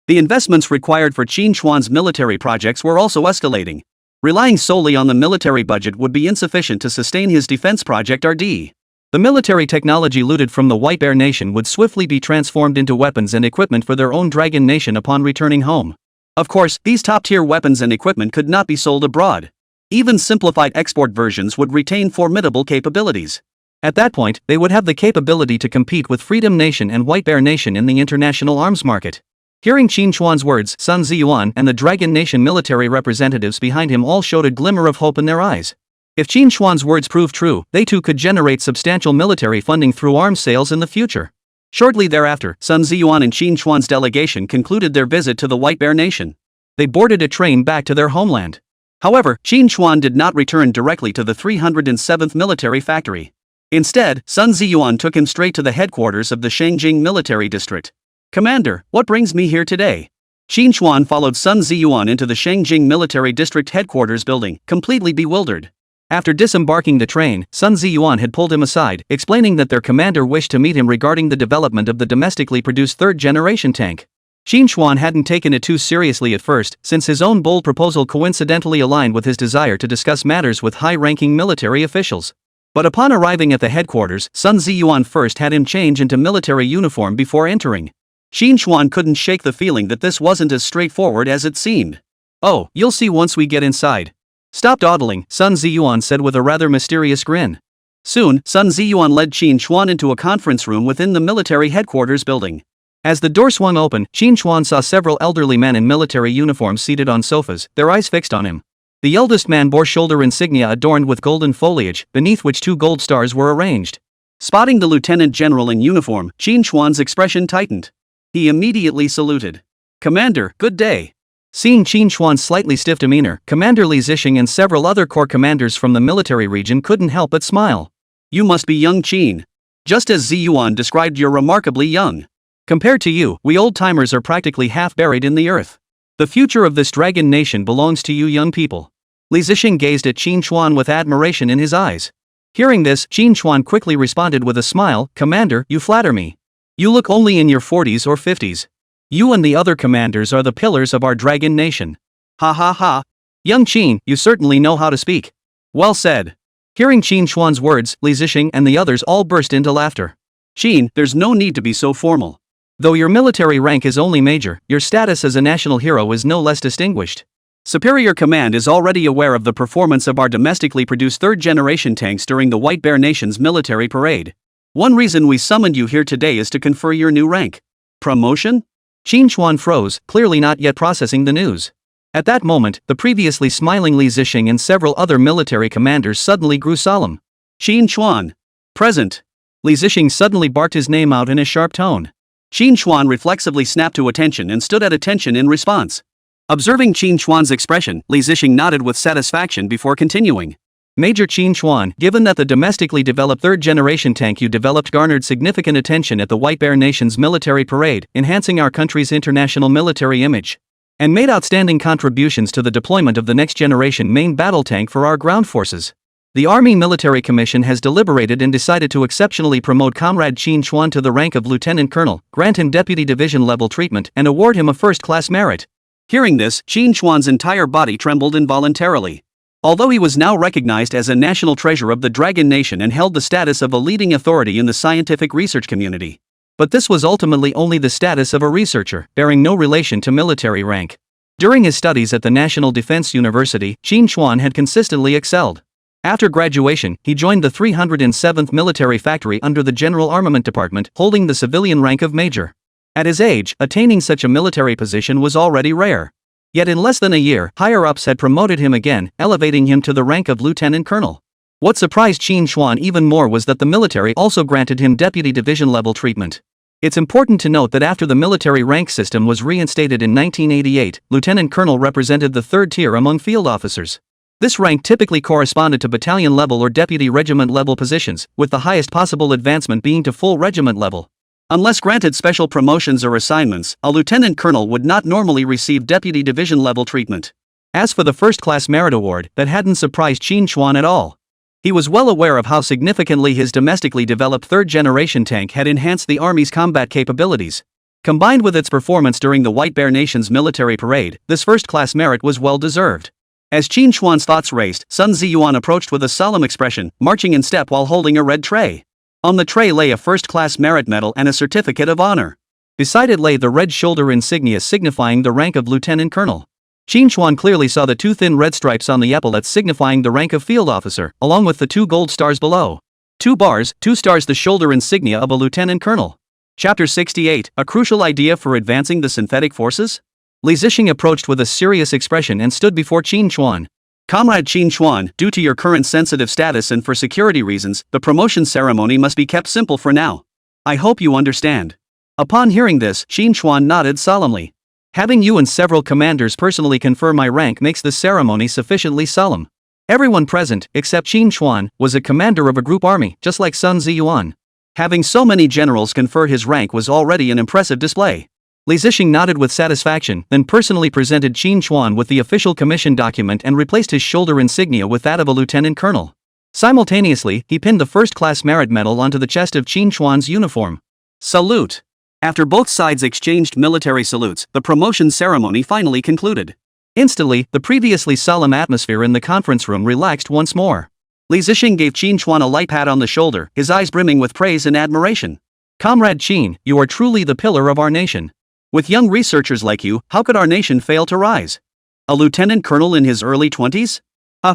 the investments required for Qín Chuān's military projects were also escalating. Relying solely on the military budget would be insufficient to sustain his defense project RD. The military technology looted from the White Bear Nation would swiftly be transformed into weapons and equipment for their own Dragon Nation upon returning home. Of course, these top-tier weapons and equipment could not be sold abroad. Even simplified export versions would retain formidable capabilities. At that point, they would have the capability to compete with Freedom Nation and White Bear Nation in the international arms market. Hearing Qín Chuān's words, Sun Ziyuan and the Dragon Nation military representatives behind him all showed a glimmer of hope in their eyes. If Qín Chuān's words prove true, they too could generate substantial military funding through arms sales in the future. Shortly thereafter, Sun Ziyuan and Qín Chuān's delegation concluded their visit to the White Bear Nation. They boarded a train back to their homeland. However, Qín Chuān did not return directly to the 307th military factory. Instead, Sun Ziyuan took him straight to the headquarters of the Shangjing military district. Commander, what brings me here today? Qín Chuān followed Sun Ziyuan into the Shangjing military district headquarters building, completely bewildered. After disembarking the train, Sun Ziyuan had pulled him aside, explaining that their commander wished to meet him regarding the development of the domestically produced third-generation tank. Qín Chuān hadn't taken it too seriously at first, since his own bold proposal coincidentally aligned with his desire to discuss matters with high-ranking military officials. But upon arriving at the headquarters, Sun Ziyuan first had him change into military uniform before entering. Qín Chuān couldn't shake the feeling that this wasn't as straightforward as it seemed. Oh, you'll see once we get inside. Stop dawdling, Sun Ziyuan said with a rather mysterious grin. Soon, Sun Ziyuan led Qín Chuān into a conference room within the military headquarters building. As the door swung open, Qín Chuān saw several elderly men in military uniforms seated on sofas, their eyes fixed on him. The eldest man bore shoulder insignia adorned with golden foliage, beneath which 2 gold stars were arranged. Spotting the lieutenant general in uniform, Qín Chuān's expression tightened. He immediately saluted. Commander, good day. Seeing Qín Chuān's slightly stiff demeanor, Commander Li Zixing and several other corps commanders from the military region couldn't help but smile. You must be young Qín. Just as Ziyuan described, you're remarkably young. Compared to you, we old-timers are practically half buried in the earth. The future of this Dragon Nation belongs to you young people. Li Zixing gazed at Qín Chuān with admiration in his eyes. Hearing this, Qín Chuān quickly responded with a smile, "Commander, you flatter me. You look only in your 40s or 50s. You and the other commanders are the pillars of our dragon nation. Ha ha ha. Young Qín, you certainly know how to speak." "Well said." Hearing Qín Chuān's words, Li Zixing and the others all burst into laughter. "Qín, there's no need to be so formal. Though your military rank is only major, your status as a national hero is no less distinguished. Superior Command is already aware of the performance of our domestically produced third-generation tanks during the White Bear Nation's military parade. One reason we summoned you here today is to confer your new rank." "Promotion?" Qín Chuān froze, clearly not yet processing the news. At that moment, the previously smiling Li Zixing and several other military commanders suddenly grew solemn. "Qín Chuān. Present." Li Zixing suddenly barked his name out in a sharp tone. Qín Chuān reflexively snapped to attention and stood at attention in response. Observing Qín Chuān's expression, Li Zixing nodded with satisfaction before continuing. "Major Qín Chuān, given that the domestically developed third-generation tank you developed garnered significant attention at the White Bear Nation's military parade, enhancing our country's international military image, and made outstanding contributions to the deployment of the next-generation main battle tank for our ground forces, the Army Military Commission has deliberated and decided to exceptionally promote Comrade Qín Chuān to the rank of Lieutenant Colonel, grant him Deputy Division-level treatment, and award him a first-class merit." Hearing this, Qín Chuān's entire body trembled involuntarily. Although he was now recognized as a national treasure of the Dragon Nation and held the status of a leading authority in the scientific research community, but this was ultimately only the status of a researcher, bearing no relation to military rank. During his studies at the National Defense University, Qín Chuān had consistently excelled. After graduation, he joined the 307th Military Factory under the General Armament Department, holding the civilian rank of Major. At his age, attaining such a military position was already rare. Yet in less than a year, higher-ups had promoted him again, elevating him to the rank of Lieutenant Colonel. What surprised Qín Chuān even more was that the military also granted him Deputy Division-level treatment. It's important to note that after the military rank system was reinstated in 1988, Lieutenant Colonel represented the third tier among field officers. This rank typically corresponded to battalion-level or deputy regiment-level positions, with the highest possible advancement being to full regiment level. Unless granted special promotions or assignments, a lieutenant colonel would not normally receive deputy division-level treatment. As for the first-class merit award, that hadn't surprised Qín Chuān at all. He was well aware of how significantly his domestically developed third-generation tank had enhanced the Army's combat capabilities. Combined with its performance during the White Bear Nation's military parade, this first-class merit was well-deserved. As Qín Chuān's thoughts raced, Sun Ziyuan approached with a solemn expression, marching in step while holding a red tray. On the tray lay a first-class merit medal and a certificate of honor. Beside it lay the red shoulder insignia signifying the rank of lieutenant colonel. Qín Chuān clearly saw the two thin red stripes on the epaulets signifying the rank of field officer, along with the two gold stars below. 2 bars, 2 stars, the shoulder insignia of a lieutenant colonel. Chapter 68, a crucial idea for advancing the synthetic forces? Li Zixing approached with a serious expression and stood before Qín Chuān. Comrade Qín Chuān, due to your current sensitive status and for security reasons, the promotion ceremony must be kept simple for now. I hope you understand. Upon hearing this, Qín Chuān nodded solemnly. Having you and several commanders personally confer my rank makes the ceremony sufficiently solemn. Everyone present, except Qín Chuān, was a commander of a group army, just like Sun Ziyuan. Having so many generals confer his rank was already an impressive display. Li Zixing nodded with satisfaction, then personally presented Qín Chuān with the official commission document and replaced his shoulder insignia with that of a lieutenant colonel. Simultaneously, he pinned the first-class merit medal onto the chest of Qín Chuān's uniform. Salute! After both sides exchanged military salutes, the promotion ceremony finally concluded. Instantly, the previously solemn atmosphere in the conference room relaxed once more. Li Zixing gave Qín Chuān a light pat on the shoulder, his eyes brimming with praise and admiration. Comrade Qín, you are truly the pillar of our nation. With young researchers like you, how could our nation fail to rise? A lieutenant colonel in his early 20s?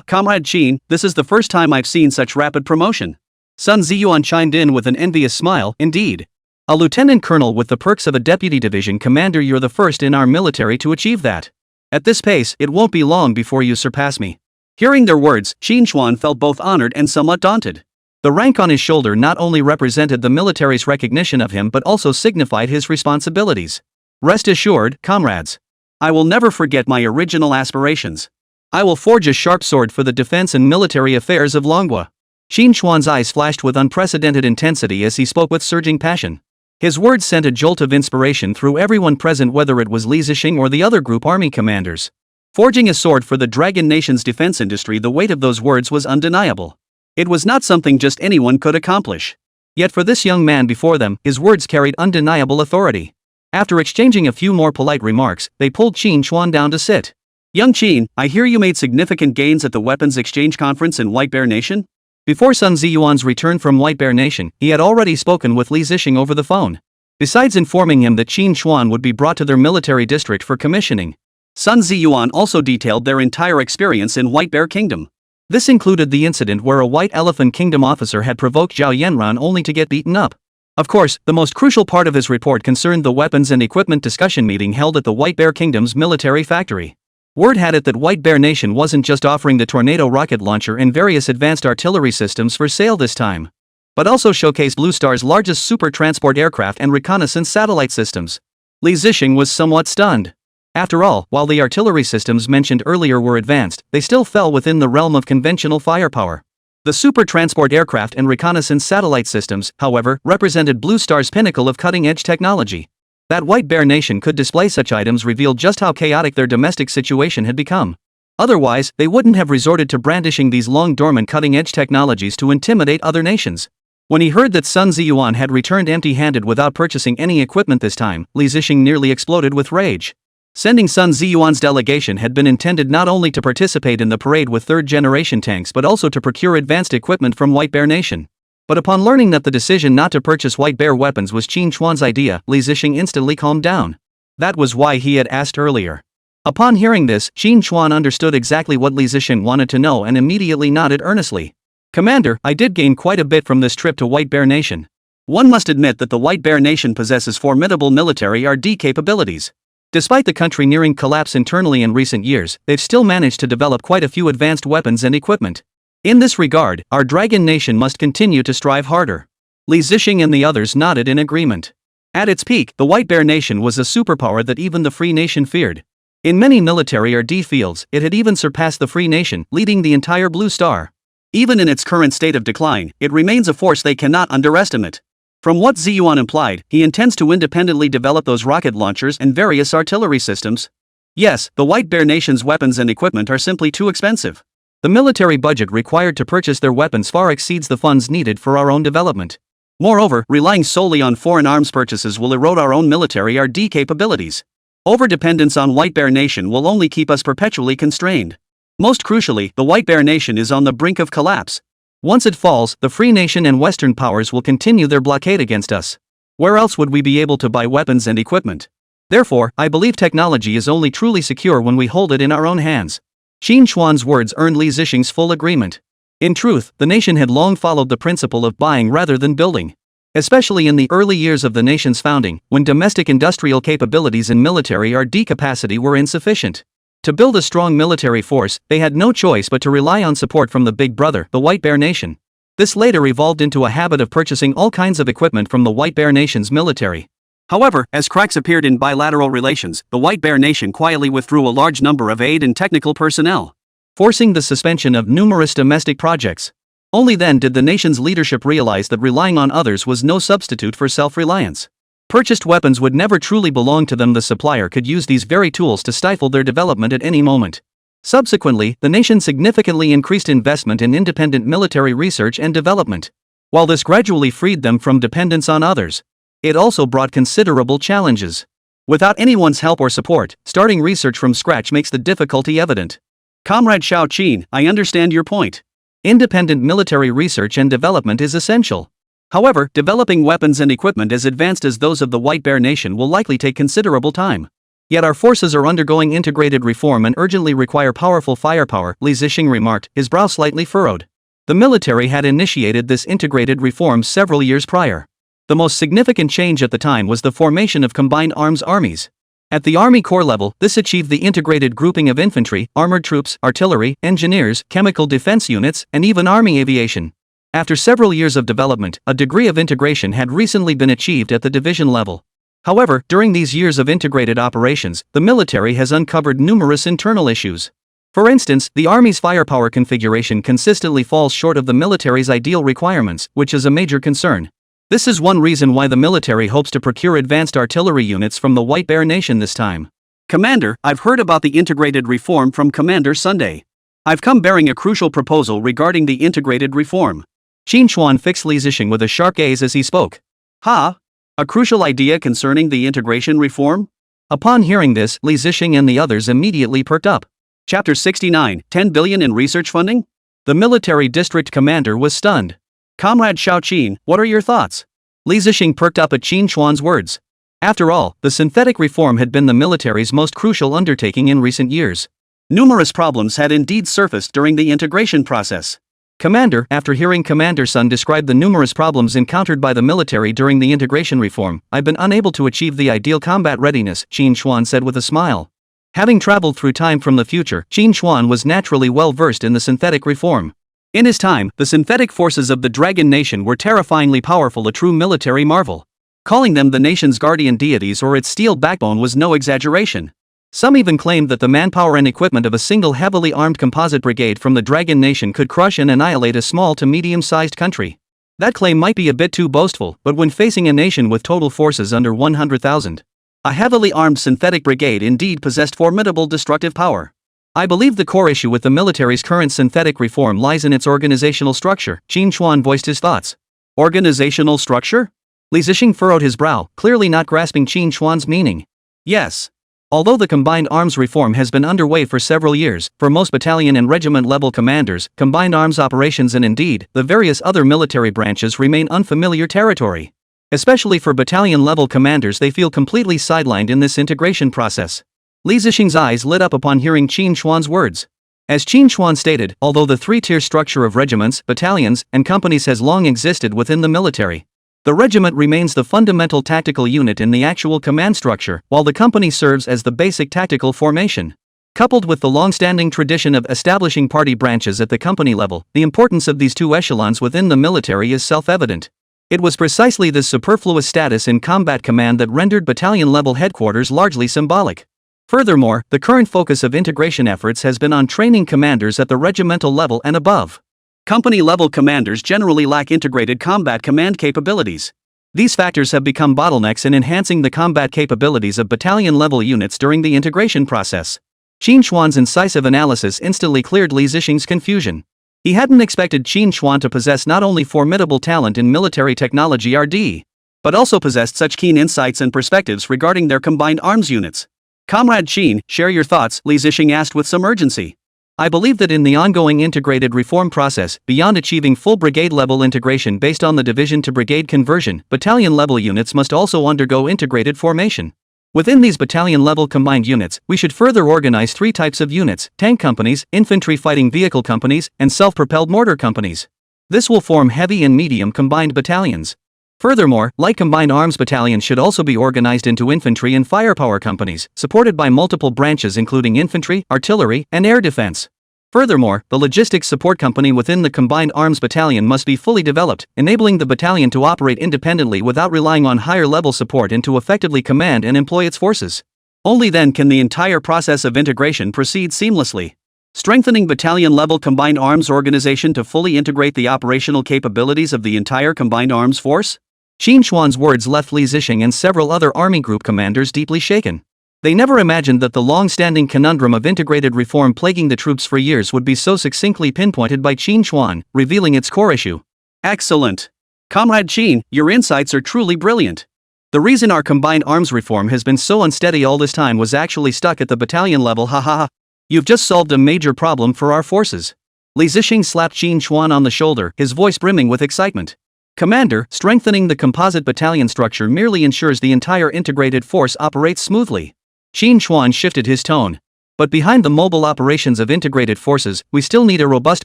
Comrade Qín, this is the first time I've seen such rapid promotion. Sun Ziyuan chimed in with an envious smile, indeed. A lieutenant colonel with the perks of a deputy division commander, you're the first in our military to achieve that. At this pace, it won't be long before you surpass me. Hearing their words, Qín Chuān felt both honored and somewhat daunted. The rank on his shoulder not only represented the military's recognition of him but also signified his responsibilities. Rest assured, comrades. I will never forget my original aspirations. I will forge a sharp sword for the defense and military affairs of Longguo. Qín Chuān's eyes flashed with unprecedented intensity as he spoke with surging passion. His words sent a jolt of inspiration through everyone present, whether it was Li Zixing or the other group army commanders. Forging a sword for the Dragon Nation's defense industry, the weight of those words was undeniable. It was not something just anyone could accomplish. Yet for this young man before them, his words carried undeniable authority. After exchanging a few more polite remarks, they pulled Qín Chuān down to sit. Young Qín, I hear you made significant gains at the weapons exchange conference in White Bear Nation? Before Sun Ziyuan's return from White Bear Nation, he had already spoken with Li Zixing over the phone. Besides informing him that Qín Chuān would be brought to their military district for commissioning, Sun Ziyuan also detailed their entire experience in White Bear Kingdom. This included the incident where a White Elephant Kingdom officer had provoked Zhao Yanran only to get beaten up. Of course, the most crucial part of his report concerned the weapons and equipment discussion meeting held at the White Bear Kingdom's military factory. Word had it that White Bear Nation wasn't just offering the Tornado rocket launcher and various advanced artillery systems for sale this time, but also showcased Blue Star's largest super transport aircraft and reconnaissance satellite systems. Li Zixing was somewhat stunned. After all, while the artillery systems mentioned earlier were advanced, they still fell within the realm of conventional firepower. The super transport aircraft and reconnaissance satellite systems, however, represented Blue Star's pinnacle of cutting-edge technology. That White Bear Nation could display such items revealed just how chaotic their domestic situation had become. Otherwise, they wouldn't have resorted to brandishing these long-dormant cutting-edge technologies to intimidate other nations. When he heard that Sun Ziyuan had returned empty-handed without purchasing any equipment this time, Li Zixing nearly exploded with rage. Sending Sun Ziyuan's delegation had been intended not only to participate in the parade with third-generation tanks but also to procure advanced equipment from White Bear Nation. But upon learning that the decision not to purchase White Bear weapons was Qín Chuān's idea, Li Zixing instantly calmed down. That was why he had asked earlier. Upon hearing this, Qín Chuān understood exactly what Li Zixing wanted to know and immediately nodded earnestly. Commander, I did gain quite a bit from this trip to White Bear Nation. One must admit that the White Bear Nation possesses formidable military R&D capabilities. Despite the country nearing collapse internally in recent years, they've still managed to develop quite a few advanced weapons and equipment. In this regard, our Dragon Nation must continue to strive harder. Li Zixing and the others nodded in agreement. At its peak, the White Bear Nation was a superpower that even the Free Nation feared. In many military R&D fields, it had even surpassed the Free Nation, leading the entire Blue Star. Even in its current state of decline, it remains a force they cannot underestimate. From what Ziyuan implied, he intends to independently develop those rocket launchers and various artillery systems. Yes, the White Bear Nation's weapons and equipment are simply too expensive. The military budget required to purchase their weapons far exceeds the funds needed for our own development. Moreover, relying solely on foreign arms purchases will erode our own military R&D capabilities. Overdependence on White Bear Nation will only keep us perpetually constrained. Most crucially, the White Bear Nation is on the brink of collapse. Once it falls, the Free Nation and Western powers will continue their blockade against us. Where else would we be able to buy weapons and equipment? Therefore, I believe technology is only truly secure when we hold it in our own hands. Qín Chuān's words earned Li Zixing's full agreement. In truth, the nation had long followed the principle of buying rather than building. Especially in the early years of the nation's founding, when domestic industrial capabilities and military R&D capacity were insufficient. To build a strong military force, they had no choice but to rely on support from the big brother, the White Bear Nation. This later evolved into a habit of purchasing all kinds of equipment from the White Bear Nation's military. However, as cracks appeared in bilateral relations, the White Bear Nation quietly withdrew a large number of aid and technical personnel, forcing the suspension of numerous domestic projects. Only then did the nation's leadership realize that relying on others was no substitute for self-reliance. Purchased weapons would never truly belong to them. The supplier could use these very tools to stifle their development at any moment. Subsequently, the nation significantly increased investment in independent military research and development. While this gradually freed them from dependence on others, it also brought considerable challenges. Without anyone's help or support, starting research from scratch makes the difficulty evident. Comrade Shao Qin, I understand your point. Independent military research and development is essential. However, developing weapons and equipment as advanced as those of the White Bear Nation will likely take considerable time. Yet our forces are undergoing integrated reform and urgently require powerful firepower, Li Zixing remarked, his brow slightly furrowed. The military had initiated this integrated reform several years prior. The most significant change at the time was the formation of combined arms armies. At the Army Corps level, this achieved the integrated grouping of infantry, armored troops, artillery, engineers, chemical defense units, and even Army aviation. After several years of development, a degree of integration had recently been achieved at the division level. However, during these years of integrated operations, the military has uncovered numerous internal issues. For instance, the Army's firepower configuration consistently falls short of the military's ideal requirements, which is a major concern. This is one reason why the military hopes to procure advanced artillery units from the White Bear Nation this time. Commander, I've heard about the integrated reform from Commander Sunday. I've come bearing a crucial proposal regarding the integrated reform. Qín Chuān fixed Li Zixing with a sharp gaze as he spoke. Ha? A crucial idea concerning the integration reform? Upon hearing this, Li Zixing and the others immediately perked up. Chapter 69, 10 billion in research funding? The military district commander was stunned. Comrade Xiaoqin, what are your thoughts? Li Zixing perked up at Qín Chuān's words. After all, the synthetic reform had been the military's most crucial undertaking in recent years. Numerous problems had indeed surfaced during the integration process. Commander, after hearing Commander Sun describe the numerous problems encountered by the military during the integration reform, I've been unable to achieve the ideal combat readiness, Qín Chuān said with a smile. Having traveled through time from the future, Qín Chuān was naturally well versed in the synthetic reform. In his time, the synthetic forces of the Dragon Nation were terrifyingly powerful, a true military marvel. Calling them the nation's guardian deities or its steel backbone was no exaggeration. Some even claimed that the manpower and equipment of a single heavily armed composite brigade from the Dragon Nation could crush and annihilate a small to medium-sized country. That claim might be a bit too boastful, but when facing a nation with total forces under 100,000, a heavily armed synthetic brigade indeed possessed formidable destructive power. I believe the core issue with the military's current synthetic reform lies in its organizational structure, Qín Chuān voiced his thoughts. Organizational structure? Li Zixing furrowed his brow, clearly not grasping Qín Chuān's meaning. Yes. Although the combined arms reform has been underway for several years, for most battalion and regiment level commanders, combined arms operations and indeed, the various other military branches remain unfamiliar territory. Especially for battalion level commanders, they feel completely sidelined in this integration process. Li Zixing's eyes lit up upon hearing Qín Chuān's words. As Qín Chuān stated, although the three-tier structure of regiments, battalions, and companies has long existed within the military, the regiment remains the fundamental tactical unit in the actual command structure, while the company serves as the basic tactical formation. Coupled with the long-standing tradition of establishing party branches at the company level, the importance of these two echelons within the military is self-evident. It was precisely this superfluous status in combat command that rendered battalion-level headquarters largely symbolic. Furthermore, the current focus of integration efforts has been on training commanders at the regimental level and above. Company-level commanders generally lack integrated combat command capabilities. These factors have become bottlenecks in enhancing the combat capabilities of battalion-level units during the integration process. Qín Chuān's incisive analysis instantly cleared Li Zixing's confusion. He hadn't expected Qín Chuān to possess not only formidable talent in military technology (RD), but also possessed such keen insights and perspectives regarding their combined arms units. Comrade Qín, share your thoughts, Li Zixing asked with some urgency. I believe that in the ongoing integrated reform process, beyond achieving full brigade-level integration based on the division-to-brigade conversion, battalion-level units must also undergo integrated formation. Within these battalion-level combined units, we should further organize three types of units: tank companies, infantry fighting vehicle companies, and self-propelled mortar companies. This will form heavy and medium combined battalions. Furthermore, light combined arms battalions should also be organized into infantry and firepower companies, supported by multiple branches including infantry, artillery, and air defense. Furthermore, the logistics support company within the combined arms battalion must be fully developed, enabling the battalion to operate independently without relying on higher-level support and to effectively command and employ its forces. Only then can the entire process of integration proceed seamlessly. Strengthening battalion-level combined arms organization to fully integrate the operational capabilities of the entire combined arms force? Qín Chuān's words left Li Zixing and several other army group commanders deeply shaken. They never imagined that the long-standing conundrum of integrated reform plaguing the troops for years would be so succinctly pinpointed by Qín Chuān, revealing its core issue. Excellent. Comrade Qín, your insights are truly brilliant. The reason our combined arms reform has been so unsteady all this time was actually stuck at the battalion level, ha. You've just solved a major problem for our forces. Li Zixing slapped Qín Chuān on the shoulder, his voice brimming with excitement. Commander, strengthening the composite battalion structure merely ensures the entire integrated force operates smoothly. Qín Chuān shifted his tone. But behind the mobile operations of integrated forces, we still need a robust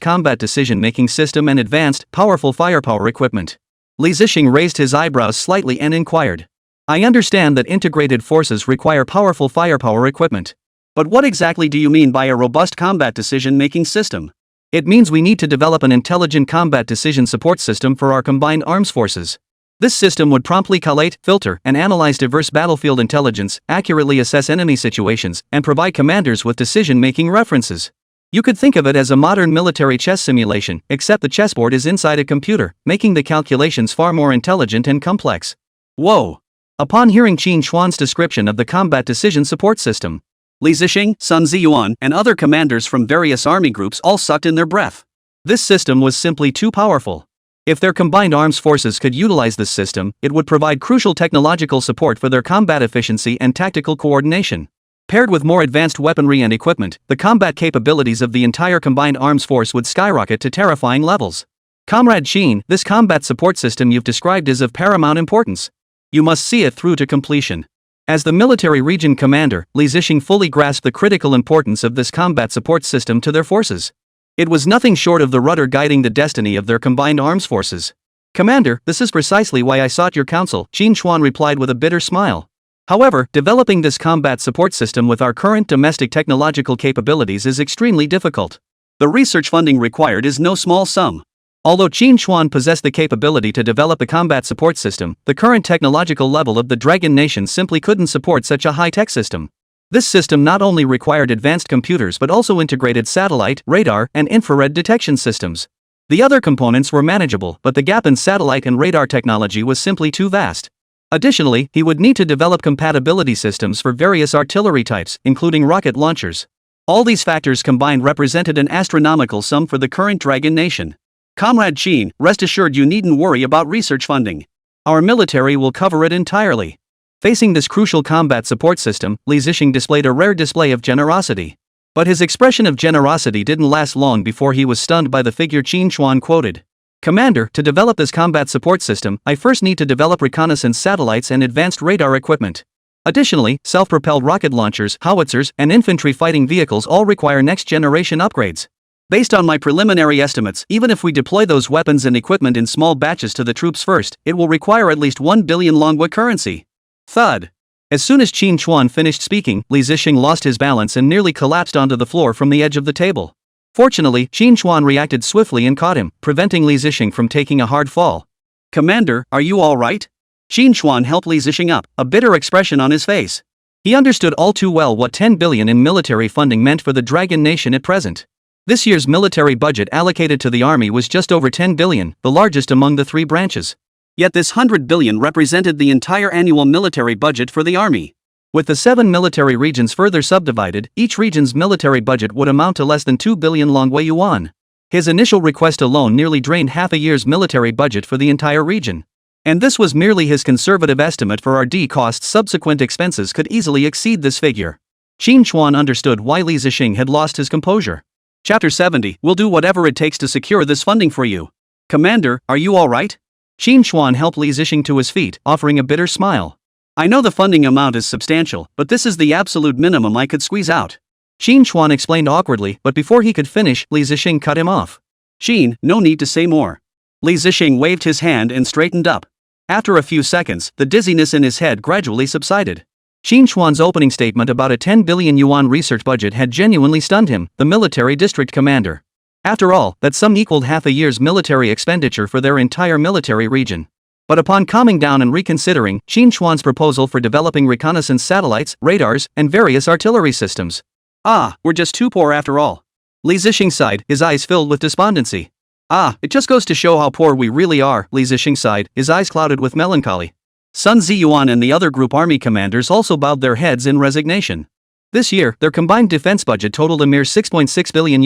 combat decision-making system and advanced, powerful firepower equipment. Li Zixing raised his eyebrows slightly and inquired. I understand that integrated forces require powerful firepower equipment. But what exactly do you mean by a robust combat decision-making system? It means we need to develop an intelligent combat decision support system for our combined arms forces. This system would promptly collate, filter, and analyze diverse battlefield intelligence, accurately assess enemy situations, and provide commanders with decision-making references. You could think of it as a modern military chess simulation, except the chessboard is inside a computer, making the calculations far more intelligent and complex. Whoa! Upon hearing Qín Chuān's description of the combat decision support system, Li Zixing, Sun Ziyuan, and other commanders from various army groups all sucked in their breath. This system was simply too powerful. If their combined arms forces could utilize this system, it would provide crucial technological support for their combat efficiency and tactical coordination. Paired with more advanced weaponry and equipment, the combat capabilities of the entire combined arms force would skyrocket to terrifying levels. Comrade Qín, this combat support system you've described is of paramount importance. You must see it through to completion. As the military region commander, Li Zixing fully grasped the critical importance of this combat support system to their forces. It was nothing short of the rudder guiding the destiny of their combined arms forces. Commander, this is precisely why I sought your counsel, Qín Chuān replied with a bitter smile. However, developing this combat support system with our current domestic technological capabilities is extremely difficult. The research funding required is no small sum. Although Qín Chuān possessed the capability to develop a combat support system, the current technological level of the Dragon Nation simply couldn't support such a high-tech system. This system not only required advanced computers but also integrated satellite, radar, and infrared detection systems. The other components were manageable, but the gap in satellite and radar technology was simply too vast. Additionally, he would need to develop compatibility systems for various artillery types, including rocket launchers. All these factors combined represented an astronomical sum for the current Dragon Nation. Comrade Qín, rest assured you needn't worry about research funding. Our military will cover it entirely. Facing this crucial combat support system, Li Zixing displayed a rare display of generosity. But his expression of generosity didn't last long before he was stunned by the figure Qín Chuān quoted. Commander, to develop this combat support system, I first need to develop reconnaissance satellites and advanced radar equipment. Additionally, self-propelled rocket launchers, howitzers, and infantry fighting vehicles all require next-generation upgrades. Based on my preliminary estimates, even if we deploy those weapons and equipment in small batches to the troops first, it will require at least 1 billion Longguo currency. Thud. As soon as Qín Chuān finished speaking, Li Zixing lost his balance and nearly collapsed onto the floor from the edge of the table. Fortunately, Qín Chuān reacted swiftly and caught him, preventing Li Zixing from taking a hard fall. Commander, are you all right? Qín Chuān helped Li Zixing up, a bitter expression on his face. He understood all too well what 10 billion in military funding meant for the Dragon Nation at present. This year's military budget allocated to the army was just over 10 billion, the largest among the three branches. Yet this 100 billion represented the entire annual military budget for the army. With the 7 military regions further subdivided, each region's military budget would amount to less than 2 billion Longguo yuan. His initial request alone nearly drained half a year's military budget for the entire region. And this was merely his conservative estimate for RD costs. Subsequent expenses could easily exceed this figure. Qín Chuān understood why Li Zixing had lost his composure. Chapter 70, we'll do whatever it takes to secure this funding for you. Commander, are you all right? Qín Chuān helped Li Zixing to his feet, offering a bitter smile. I know the funding amount is substantial, but this is the absolute minimum I could squeeze out. Qín Chuān explained awkwardly, but before he could finish, Li Zixing cut him off. Qín, no need to say more. Li Zixing waved his hand and straightened up. After a few seconds, the dizziness in his head gradually subsided. Qín Chuān's opening statement about a 10 billion yuan research budget had genuinely stunned him, the military district commander. After all, that sum equaled half a year's military expenditure for their entire military region. But upon calming down and reconsidering, Qín Chuān's proposal for developing reconnaissance satellites, radars, and various artillery systems. We're just too poor after all. Li Zixing sighed, his eyes filled with despondency. It just goes to show how poor we really are, Li Zixing sighed, his eyes clouded with melancholy. Sun Ziyuan and the other group army commanders also bowed their heads in resignation. This year, their combined defense budget totaled a mere $6.6 billion,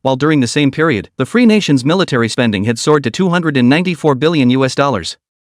while during the same period, the Free Nation's military spending had soared to $294 billion.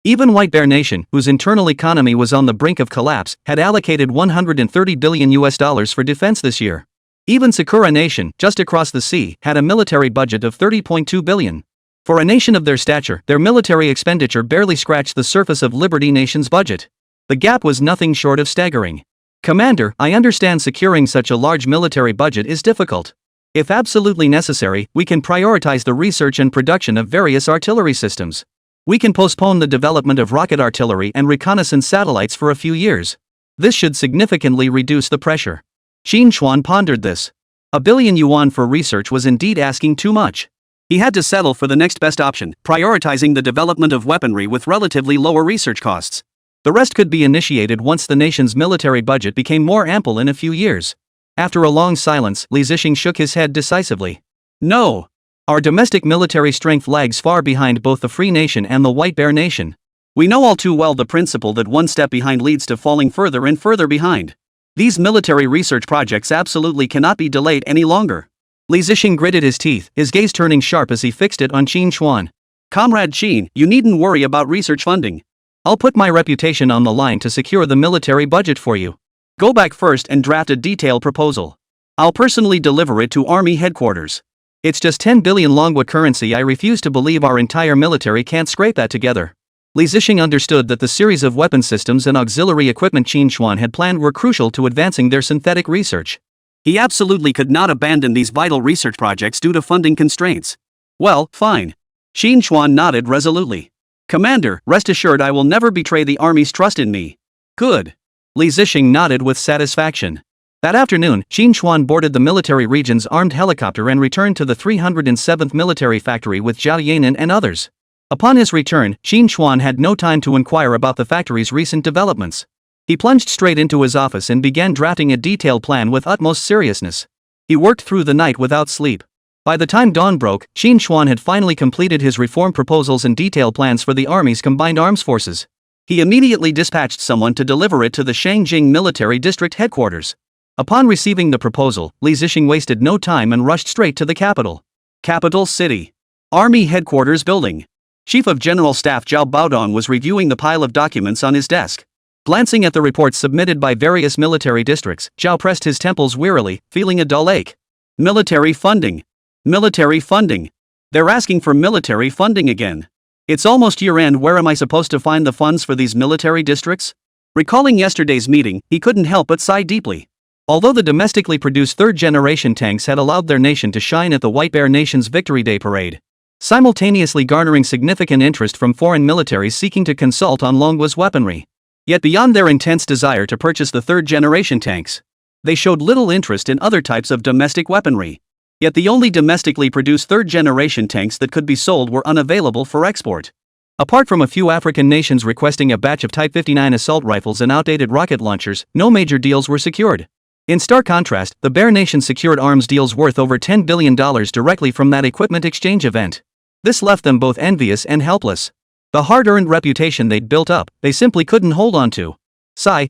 Even White Bear Nation, whose internal economy was on the brink of collapse, had allocated $130 billion for defense this year. Even Sakura Nation, just across the sea, had a military budget of $30.2 billion. For a nation of their stature, their military expenditure barely scratched the surface of Liberty Nation's budget. The gap was nothing short of staggering. Commander, I understand securing such a large military budget is difficult. If absolutely necessary, we can prioritize the research and production of various artillery systems. We can postpone the development of rocket artillery and reconnaissance satellites for a few years. This should significantly reduce the pressure. Qín Chuān pondered this. $1 billion yuan for research was indeed asking too much. He had to settle for the next best option, prioritizing the development of weaponry with relatively lower research costs. The rest could be initiated once the nation's military budget became more ample in a few years. After a long silence, Li Zixing shook his head decisively. No. Our domestic military strength lags far behind both the Free Nation and the White Bear Nation. We know all too well the principle that one step behind leads to falling further and further behind. These military research projects absolutely cannot be delayed any longer. Li Zixing gritted his teeth, his gaze turning sharp as he fixed it on Qín Chuān. Comrade Qín, you needn't worry about research funding. I'll put my reputation on the line to secure the military budget for you. Go back first and draft a detailed proposal. I'll personally deliver it to Army headquarters. It's just 10 billion Longguo currency. I refuse to believe our entire military can't scrape that together. Li Zixing understood that the series of weapon systems and auxiliary equipment Qín Chuān had planned were crucial to advancing their synthetic research. He absolutely could not abandon these vital research projects due to funding constraints. Well, fine. Qín Chuān nodded resolutely. Commander, rest assured I will never betray the Army's trust in me. Good. Li Zixing nodded with satisfaction. That afternoon, Qín Chuān boarded the military region's armed helicopter and returned to the 307th military factory with Zhao Yanan and others. Upon his return, Qín Chuān had no time to inquire about the factory's recent developments. He plunged straight into his office and began drafting a detailed plan with utmost seriousness. He worked through the night without sleep. By the time dawn broke, Qín Chuān had finally completed his reform proposals and detailed plans for the Army's combined arms forces. He immediately dispatched someone to deliver it to the Shangjing Military District headquarters. Upon receiving the proposal, Li Zixing wasted no time and rushed straight to the capital. Capital City. Army Headquarters Building. Chief of General Staff Zhao Baodong was reviewing the pile of documents on his desk. Glancing at the reports submitted by various military districts, Zhao pressed his temples wearily, feeling a dull ache. Military funding. Military funding. They're asking for military funding again. It's almost year-end. Where am I supposed to find the funds for these military districts? Recalling yesterday's meeting, he couldn't help but sigh deeply. Although the domestically produced third-generation tanks had allowed their nation to shine at the White Bear Nation's Victory Day parade, simultaneously garnering significant interest from foreign militaries seeking to consult on Longguo's weaponry. Yet beyond their intense desire to purchase the third-generation tanks, they showed little interest in other types of domestic weaponry. Yet the only domestically produced third-generation tanks that could be sold were unavailable for export. Apart from a few African nations requesting a batch of Type 59 assault rifles and outdated rocket launchers, no major deals were secured. In stark contrast, the Bear Nation secured arms deals worth over $10 billion directly from that equipment exchange event. This left them both envious and helpless. The hard-earned reputation they'd built up, they simply couldn't hold on to.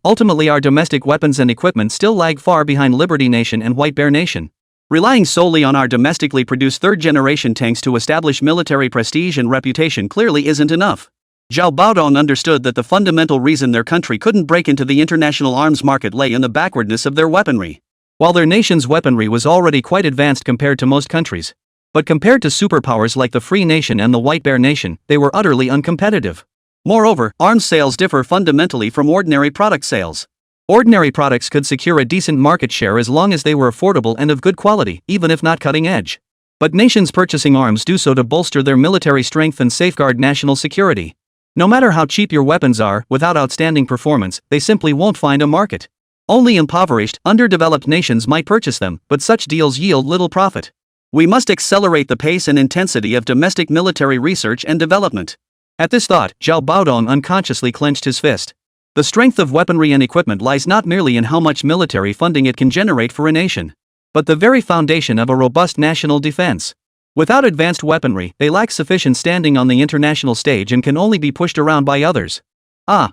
Ultimately our domestic weapons and equipment still lag far behind Liberty Nation and White Bear Nation. Relying solely on our domestically produced third-generation tanks to establish military prestige and reputation clearly isn't enough. Zhao Baodong understood that the fundamental reason their country couldn't break into the international arms market lay in the backwardness of their weaponry. While their nation's weaponry was already quite advanced compared to most countries, but compared to superpowers like the Free Nation and the White Bear Nation, they were utterly uncompetitive. Moreover, arms sales differ fundamentally from ordinary product sales. Ordinary products could secure a decent market share as long as they were affordable and of good quality, even if not cutting edge. But nations purchasing arms do so to bolster their military strength and safeguard national security. No matter how cheap your weapons are, without outstanding performance, they simply won't find a market. Only impoverished, underdeveloped nations might purchase them, but such deals yield little profit. We must accelerate the pace and intensity of domestic military research and development. At this thought, Zhao Baodong unconsciously clenched his fist. The strength of weaponry and equipment lies not merely in how much military funding it can generate for a nation, but the very foundation of a robust national defense. Without advanced weaponry, they lack sufficient standing on the international stage and can only be pushed around by others.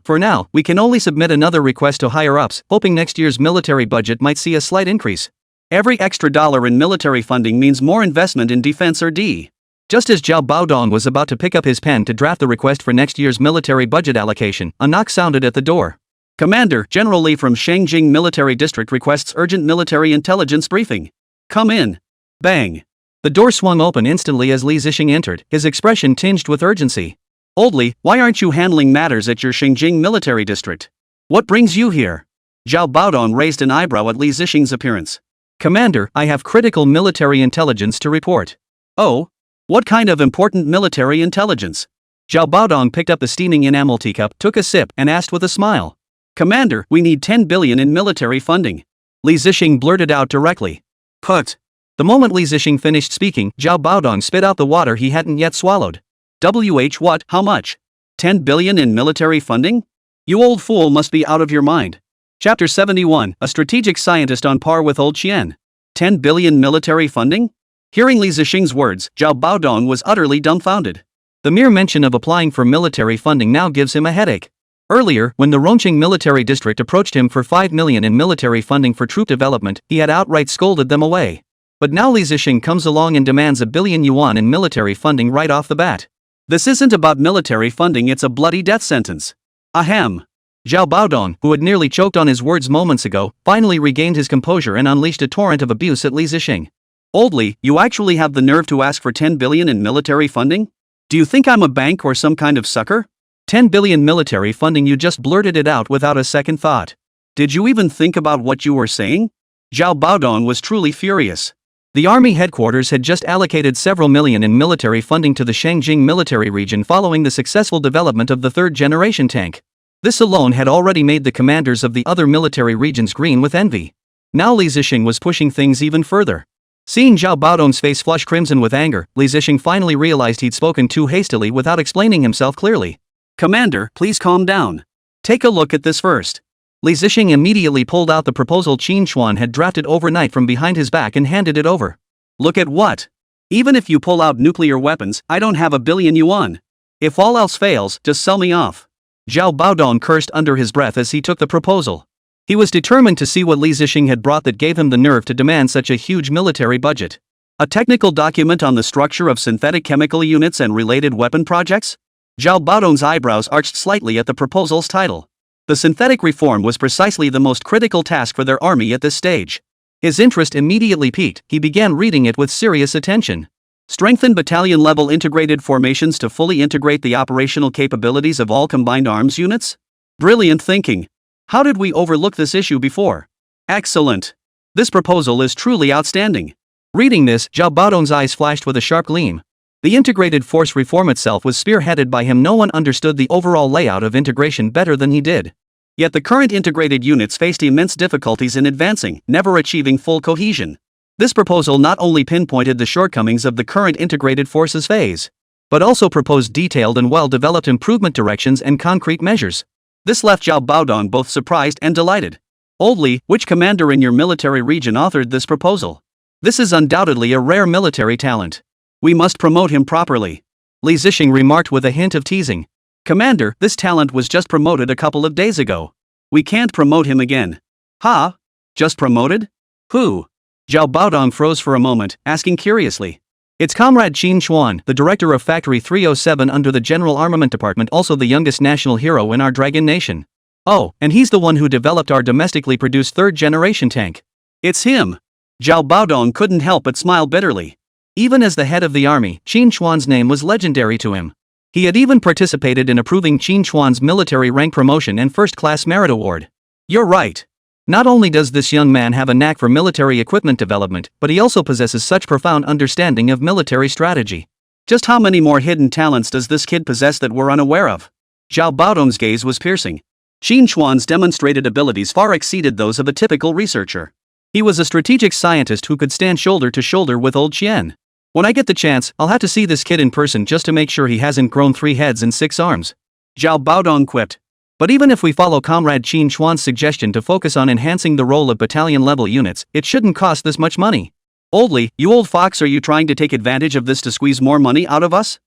For now, we can only submit another request to higher-ups, hoping next year's military budget might see a slight increase. Every extra dollar in military funding means more investment in defense or D. Just as Zhao Baodong was about to pick up his pen to draft the request for next year's military budget allocation, a knock sounded at the door. Commander, General Li from Shangjing Military District requests urgent military intelligence briefing. Come in. Bang. The door swung open instantly as Li Zixing entered, his expression tinged with urgency. Old Li, why aren't you handling matters at your Shangjing Military District? What brings you here? Zhao Baodong raised an eyebrow at Li Zixing's appearance. Commander, I have critical military intelligence to report. Oh? What kind of important military intelligence? Zhao Baodong picked up the steaming enamel teacup, took a sip, and asked with a smile. Commander, we need 10 billion in military funding. Li Zixing blurted out directly. Put. The moment Li Zixing finished speaking, Zhao Baodong spit out the water he hadn't yet swallowed. What? How much? 10 billion in military funding? You old fool must be out of your mind. Chapter 71, a strategic scientist on par with old Qian. 10 billion military funding? Hearing Li Zixing's words, Zhao Baodong was utterly dumbfounded. The mere mention of applying for military funding now gives him a headache. Earlier, when the Rongqing military district approached him for 5 million in military funding for troop development, he had outright scolded them away. But now Li Zixing comes along and demands 1 billion yuan in military funding right off the bat. This isn't about military funding, it's a bloody death sentence. Ahem. Zhao Baodong, who had nearly choked on his words moments ago, finally regained his composure and unleashed a torrent of abuse at Li Zixing. Old Li, you actually have the nerve to ask for 10 billion in military funding? Do you think I'm a bank or some kind of sucker? 10 billion military funding, you just blurted it out without a second thought. Did you even think about what you were saying? Zhao Baodong was truly furious. The army headquarters had just allocated several million in military funding to the Shangjing military region following the successful development of the third-generation tank. This alone had already made the commanders of the other military regions green with envy. Now Li Zixing was pushing things even further. Seeing Zhao Baodong's face flush crimson with anger, Li Zixing finally realized he'd spoken too hastily without explaining himself clearly. Commander, please calm down. Take a look at this first. Li Zixing immediately pulled out the proposal Qín Chuān had drafted overnight from behind his back and handed it over. Look at what? Even if you pull out nuclear weapons, I don't have 1 billion yuan. If all else fails, just sell me off. Zhao Baodong cursed under his breath as he took the proposal. He was determined to see what Li Zixing had brought that gave him the nerve to demand such a huge military budget. A technical document on the structure of synthetic chemical units and related weapon projects? Zhao Baodong's eyebrows arched slightly at the proposal's title. The synthetic reform was precisely the most critical task for their army at this stage. His interest immediately piqued. He began reading it with serious attention. Strengthen battalion-level integrated formations to fully integrate the operational capabilities of all combined arms units? Brilliant thinking. How did we overlook this issue before? Excellent. This proposal is truly outstanding. Reading this, Zhao Baodong's eyes flashed with a sharp gleam. The integrated force reform itself was spearheaded by him. No one understood the overall layout of integration better than he did. Yet the current integrated units faced immense difficulties in advancing, never achieving full cohesion. This proposal not only pinpointed the shortcomings of the current integrated forces phase, but also proposed detailed and well-developed improvement directions and concrete measures. This left Zhao Baodong both surprised and delighted. Old Li, which commander in your military region authored this proposal? This is undoubtedly a rare military talent. We must promote him properly. Li Zixing remarked with a hint of teasing. Commander, this talent was just promoted a couple of days ago. We can't promote him again. Ha? Just promoted? Who? Zhao Baodong froze for a moment, asking curiously. It's Comrade Qín Chuān, the director of Factory 307 under the General Armament Department, also the youngest national hero in our Dragon Nation. Oh, and he's the one who developed our domestically produced third-generation tank. It's him. Zhao Baodong couldn't help but smile bitterly. Even as the head of the army, Qín Chuān's name was legendary to him. He had even participated in approving Qín Chuān's military rank promotion and first-class merit award. You're right. Not only does this young man have a knack for military equipment development, but he also possesses such profound understanding of military strategy. Just how many more hidden talents does this kid possess that we're unaware of? Zhao Baodong's gaze was piercing. Qín Chuān's demonstrated abilities far exceeded those of a typical researcher. He was a strategic scientist who could stand shoulder to shoulder with old Qian. When I get the chance, I'll have to see this kid in person just to make sure he hasn't grown 3 heads and 6 arms. Zhao Baodong quipped. But even if we follow Comrade Qín Chuān's suggestion to focus on enhancing the role of battalion-level units, it shouldn't cost this much money. Old Li, you old fox, are you trying to take advantage of this to squeeze more money out of us?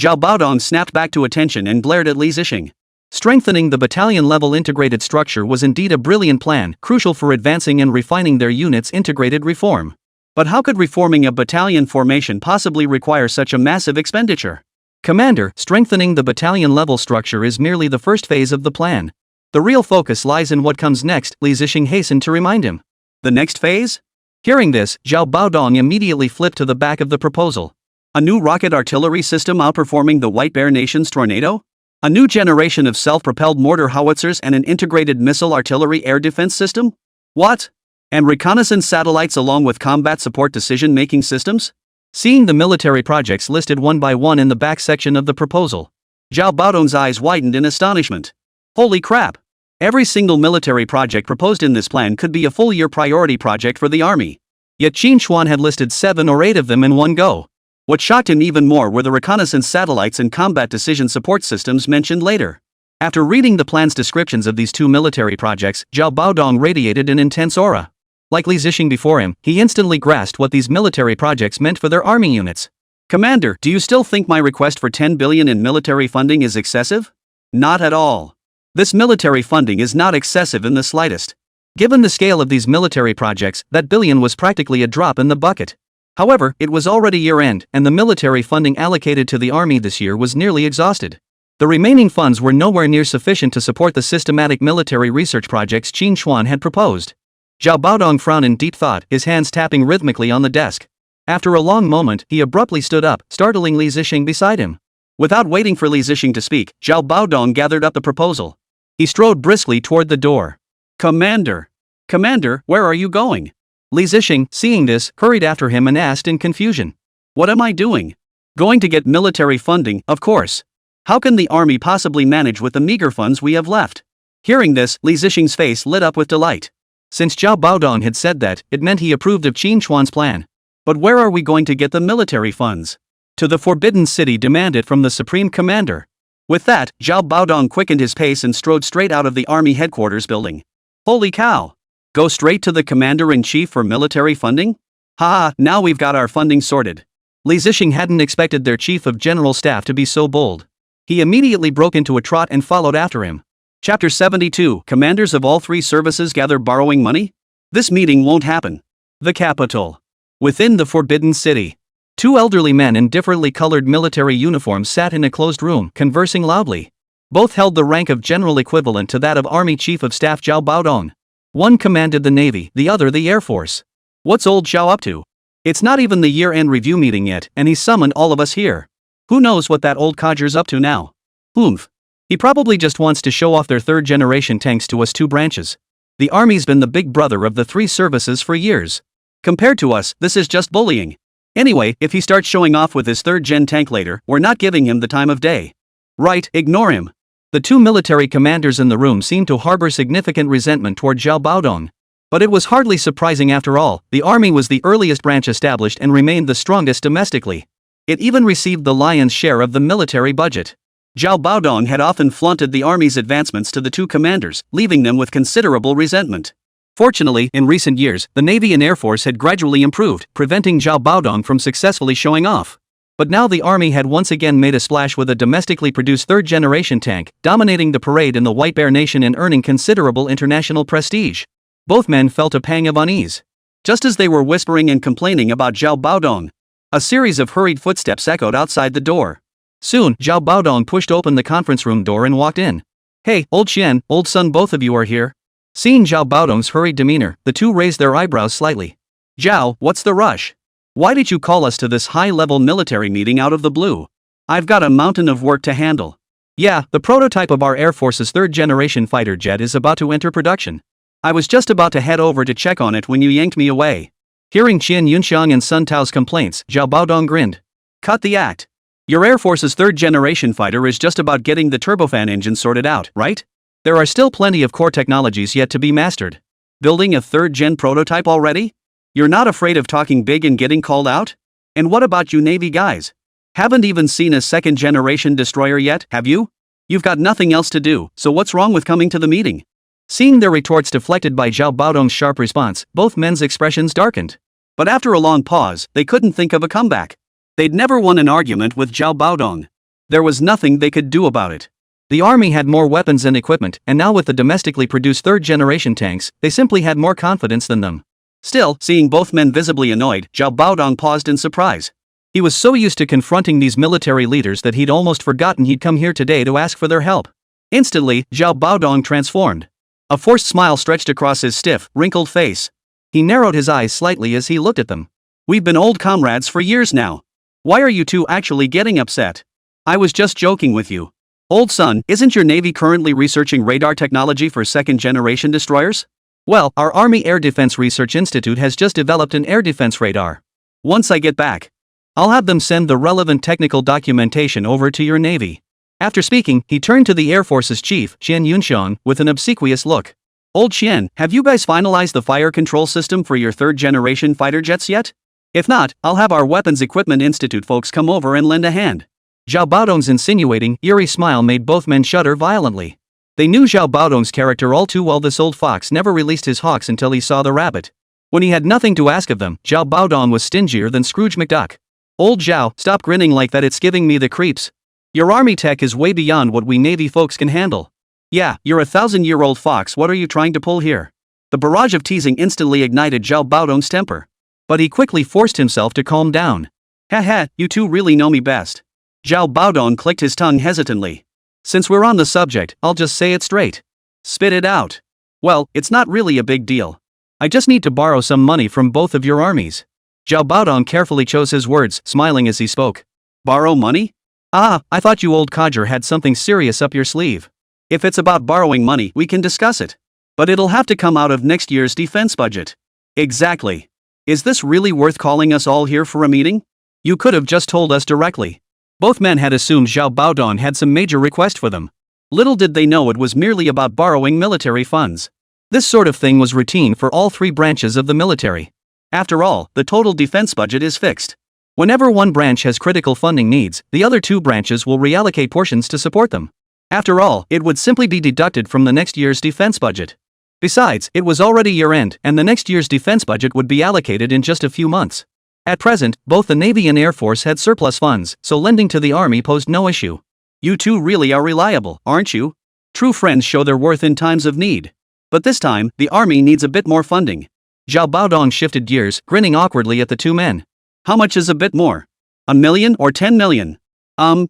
Zhao Baodong snapped back to attention and glared at Li Zixing. Strengthening the battalion-level integrated structure was indeed a brilliant plan, crucial for advancing and refining their units' integrated reform. But how could reforming a battalion formation possibly require such a massive expenditure? Commander, strengthening the battalion-level structure is merely the first phase of the plan. The real focus lies in what comes next, Li Zixing hastened to remind him. The next phase? Hearing this, Zhao Baodong immediately flipped to the back of the proposal. A new rocket artillery system outperforming the White Bear Nation's Tornado? A new generation of self-propelled mortar howitzers and an integrated missile artillery air defense system? What? And reconnaissance satellites along with combat support decision-making systems? Seeing the military projects listed one by one in the back section of the proposal, Zhao Baodong's eyes widened in astonishment. Holy crap! Every single military project proposed in this plan could be a full-year priority project for the army. Yet Qín Chuān had listed 7 or 8 of them in one go. What shocked him even more were the reconnaissance satellites and combat decision support systems mentioned later. After reading the plan's descriptions of these 2 military projects, Zhao Baodong radiated an intense aura. Like Li Zixing before him, he instantly grasped what these military projects meant for their army units. Commander, do you still think my request for 10 billion in military funding is excessive? Not at all. This military funding is not excessive in the slightest. Given the scale of these military projects, that billion was practically a drop in the bucket. However, it was already year-end, and the military funding allocated to the army this year was nearly exhausted. The remaining funds were nowhere near sufficient to support the systematic military research projects Qín Chuān had proposed. Zhao Baodong frowned in deep thought, his hands tapping rhythmically on the desk. After a long moment, he abruptly stood up, startling Li Zixing beside him. Without waiting for Li Zixing to speak, Zhao Baodong gathered up the proposal. He strode briskly toward the door. Commander! Commander, where are you going? Li Zixing, seeing this, hurried after him and asked in confusion. What am I doing? Going to get military funding, of course. How can the army possibly manage with the meager funds we have left? Hearing this, Li Zixing's face lit up with delight. Since Zhao Baodong had said that, it meant he approved of Qín Chuān's plan. But where are we going to get the military funds? To the Forbidden City demand it from the Supreme Commander. With that, Zhao Baodong quickened his pace and strode straight out of the army headquarters building. Holy cow! Go straight to the Commander-in-Chief for military funding? Haha, now we've got our funding sorted. Li Zixing hadn't expected their Chief of General Staff to be so bold. He immediately broke into a trot and followed after him. Chapter 72, Commanders of all three services gather borrowing money? This meeting won't happen. The capital. Within the Forbidden City. Two elderly men in differently colored military uniforms sat in a closed room, conversing loudly. Both held the rank of general equivalent to that of Army Chief of Staff Zhao Baodong. One commanded the Navy, the other the Air Force. What's old Zhao up to? It's not even the year-end review meeting yet, and he's summoned all of us here. Who knows what that old codger's up to now? Oomph. He probably just wants to show off their third-generation tanks to us two branches. The Army's been the big brother of the three services for years. Compared to us, this is just bullying. Anyway, if he starts showing off with his third-gen tank later, we're not giving him the time of day. Right, ignore him. The two military commanders in the room seemed to harbor significant resentment toward Zhao Baodong. But it was hardly surprising after all, the army was the earliest branch established and remained the strongest domestically. It even received the lion's share of the military budget. Zhao Baodong had often flaunted the army's advancements to the two commanders, leaving them with considerable resentment. Fortunately, in recent years, the Navy and Air Force had gradually improved, preventing Zhao Baodong from successfully showing off. But now the army had once again made a splash with a domestically produced third-generation tank, dominating the parade in the White Bear Nation and earning considerable international prestige. Both men felt a pang of unease. Just as they were whispering and complaining about Zhao Baodong, a series of hurried footsteps echoed outside the door. Soon, Zhao Baodong pushed open the conference room door and walked in. Hey, old Qian, old son, both of you are here. Seeing Zhao Baodong's hurried demeanor, the two raised their eyebrows slightly. Zhao, what's the rush? Why did you call us to this high-level military meeting out of the blue? I've got a mountain of work to handle. Yeah, the prototype of our Air Force's third-generation fighter jet is about to enter production. I was just about to head over to check on it when you yanked me away. Hearing Qian Yunxiang and Sun Tao's complaints, Zhao Baodong grinned. Cut the act. Your Air Force's third-generation fighter is just about getting the turbofan engine sorted out, right? There are still plenty of core technologies yet to be mastered. Building a third-gen prototype already? You're not afraid of talking big and getting called out? And what about you Navy guys? Haven't even seen a second-generation destroyer yet, have you? You've got nothing else to do, so what's wrong with coming to the meeting? Seeing their retorts deflected by Zhao Baodong's sharp response, both men's expressions darkened. But after a long pause, they couldn't think of a comeback. They'd never won an argument with Zhao Baodong. There was nothing they could do about it. The army had more weapons and equipment, and now with the domestically produced third-generation tanks, they simply had more confidence than them. Still, seeing both men visibly annoyed, Zhao Baodong paused in surprise. He was so used to confronting these military leaders that he'd almost forgotten he'd come here today to ask for their help. Instantly, Zhao Baodong transformed. A forced smile stretched across his stiff, wrinkled face. He narrowed his eyes slightly as he looked at them. We've been old comrades for years now. Why are you two actually getting upset? I was just joking with you. Old son, isn't your Navy currently researching radar technology for second-generation destroyers? Well, our Army Air Defense Research Institute has just developed an air defense radar. Once I get back, I'll have them send the relevant technical documentation over to your Navy. After speaking, he turned to the Air Force's chief, Qian Yunxiang, with an obsequious look. Old Qian, have you guys finalized the fire control system for your third-generation fighter jets yet? If not, I'll have our Weapons Equipment Institute folks come over and lend a hand. Zhao Baodong's insinuating, eerie smile made both men shudder violently. They knew Zhao Baodong's character all too well. This old fox never released his hawks until he saw the rabbit. When he had nothing to ask of them, Zhao Baodong was stingier than Scrooge McDuck. Old Zhao, stop grinning like that, it's giving me the creeps. Your army tech is way beyond what we Navy folks can handle. Yeah, you're a 1,000-year-old fox, what are you trying to pull here? The barrage of teasing instantly ignited Zhao Baodong's temper. But he quickly forced himself to calm down. Haha, you two really know me best. Zhao Baodong clicked his tongue hesitantly. Since we're on the subject, I'll just say it straight. Spit it out. Well, it's not really a big deal. I just need to borrow some money from both of your armies. Zhao Baodong carefully chose his words, smiling as he spoke. Borrow money? Ah, I thought you old codger had something serious up your sleeve. If it's about borrowing money, we can discuss it. But it'll have to come out of next year's defense budget. Exactly. Is this really worth calling us all here for a meeting? You could have just told us directly. Both men had assumed Zhao Baodong had some major request for them. Little did they know it was merely about borrowing military funds. This sort of thing was routine for all three branches of the military. After all, the total defense budget is fixed. Whenever one branch has critical funding needs, the other two branches will reallocate portions to support them. After all, it would simply be deducted from the next year's defense budget. Besides, it was already year-end, and the next year's defense budget would be allocated in just a few months. At present, both the Navy and Air Force had surplus funds, so lending to the Army posed no issue. You two really are reliable, aren't you? True friends show their worth in times of need. But this time, the Army needs a bit more funding. Zhao Baodong shifted gears, grinning awkwardly at the two men. How much is a bit more? $1 million or 10 million?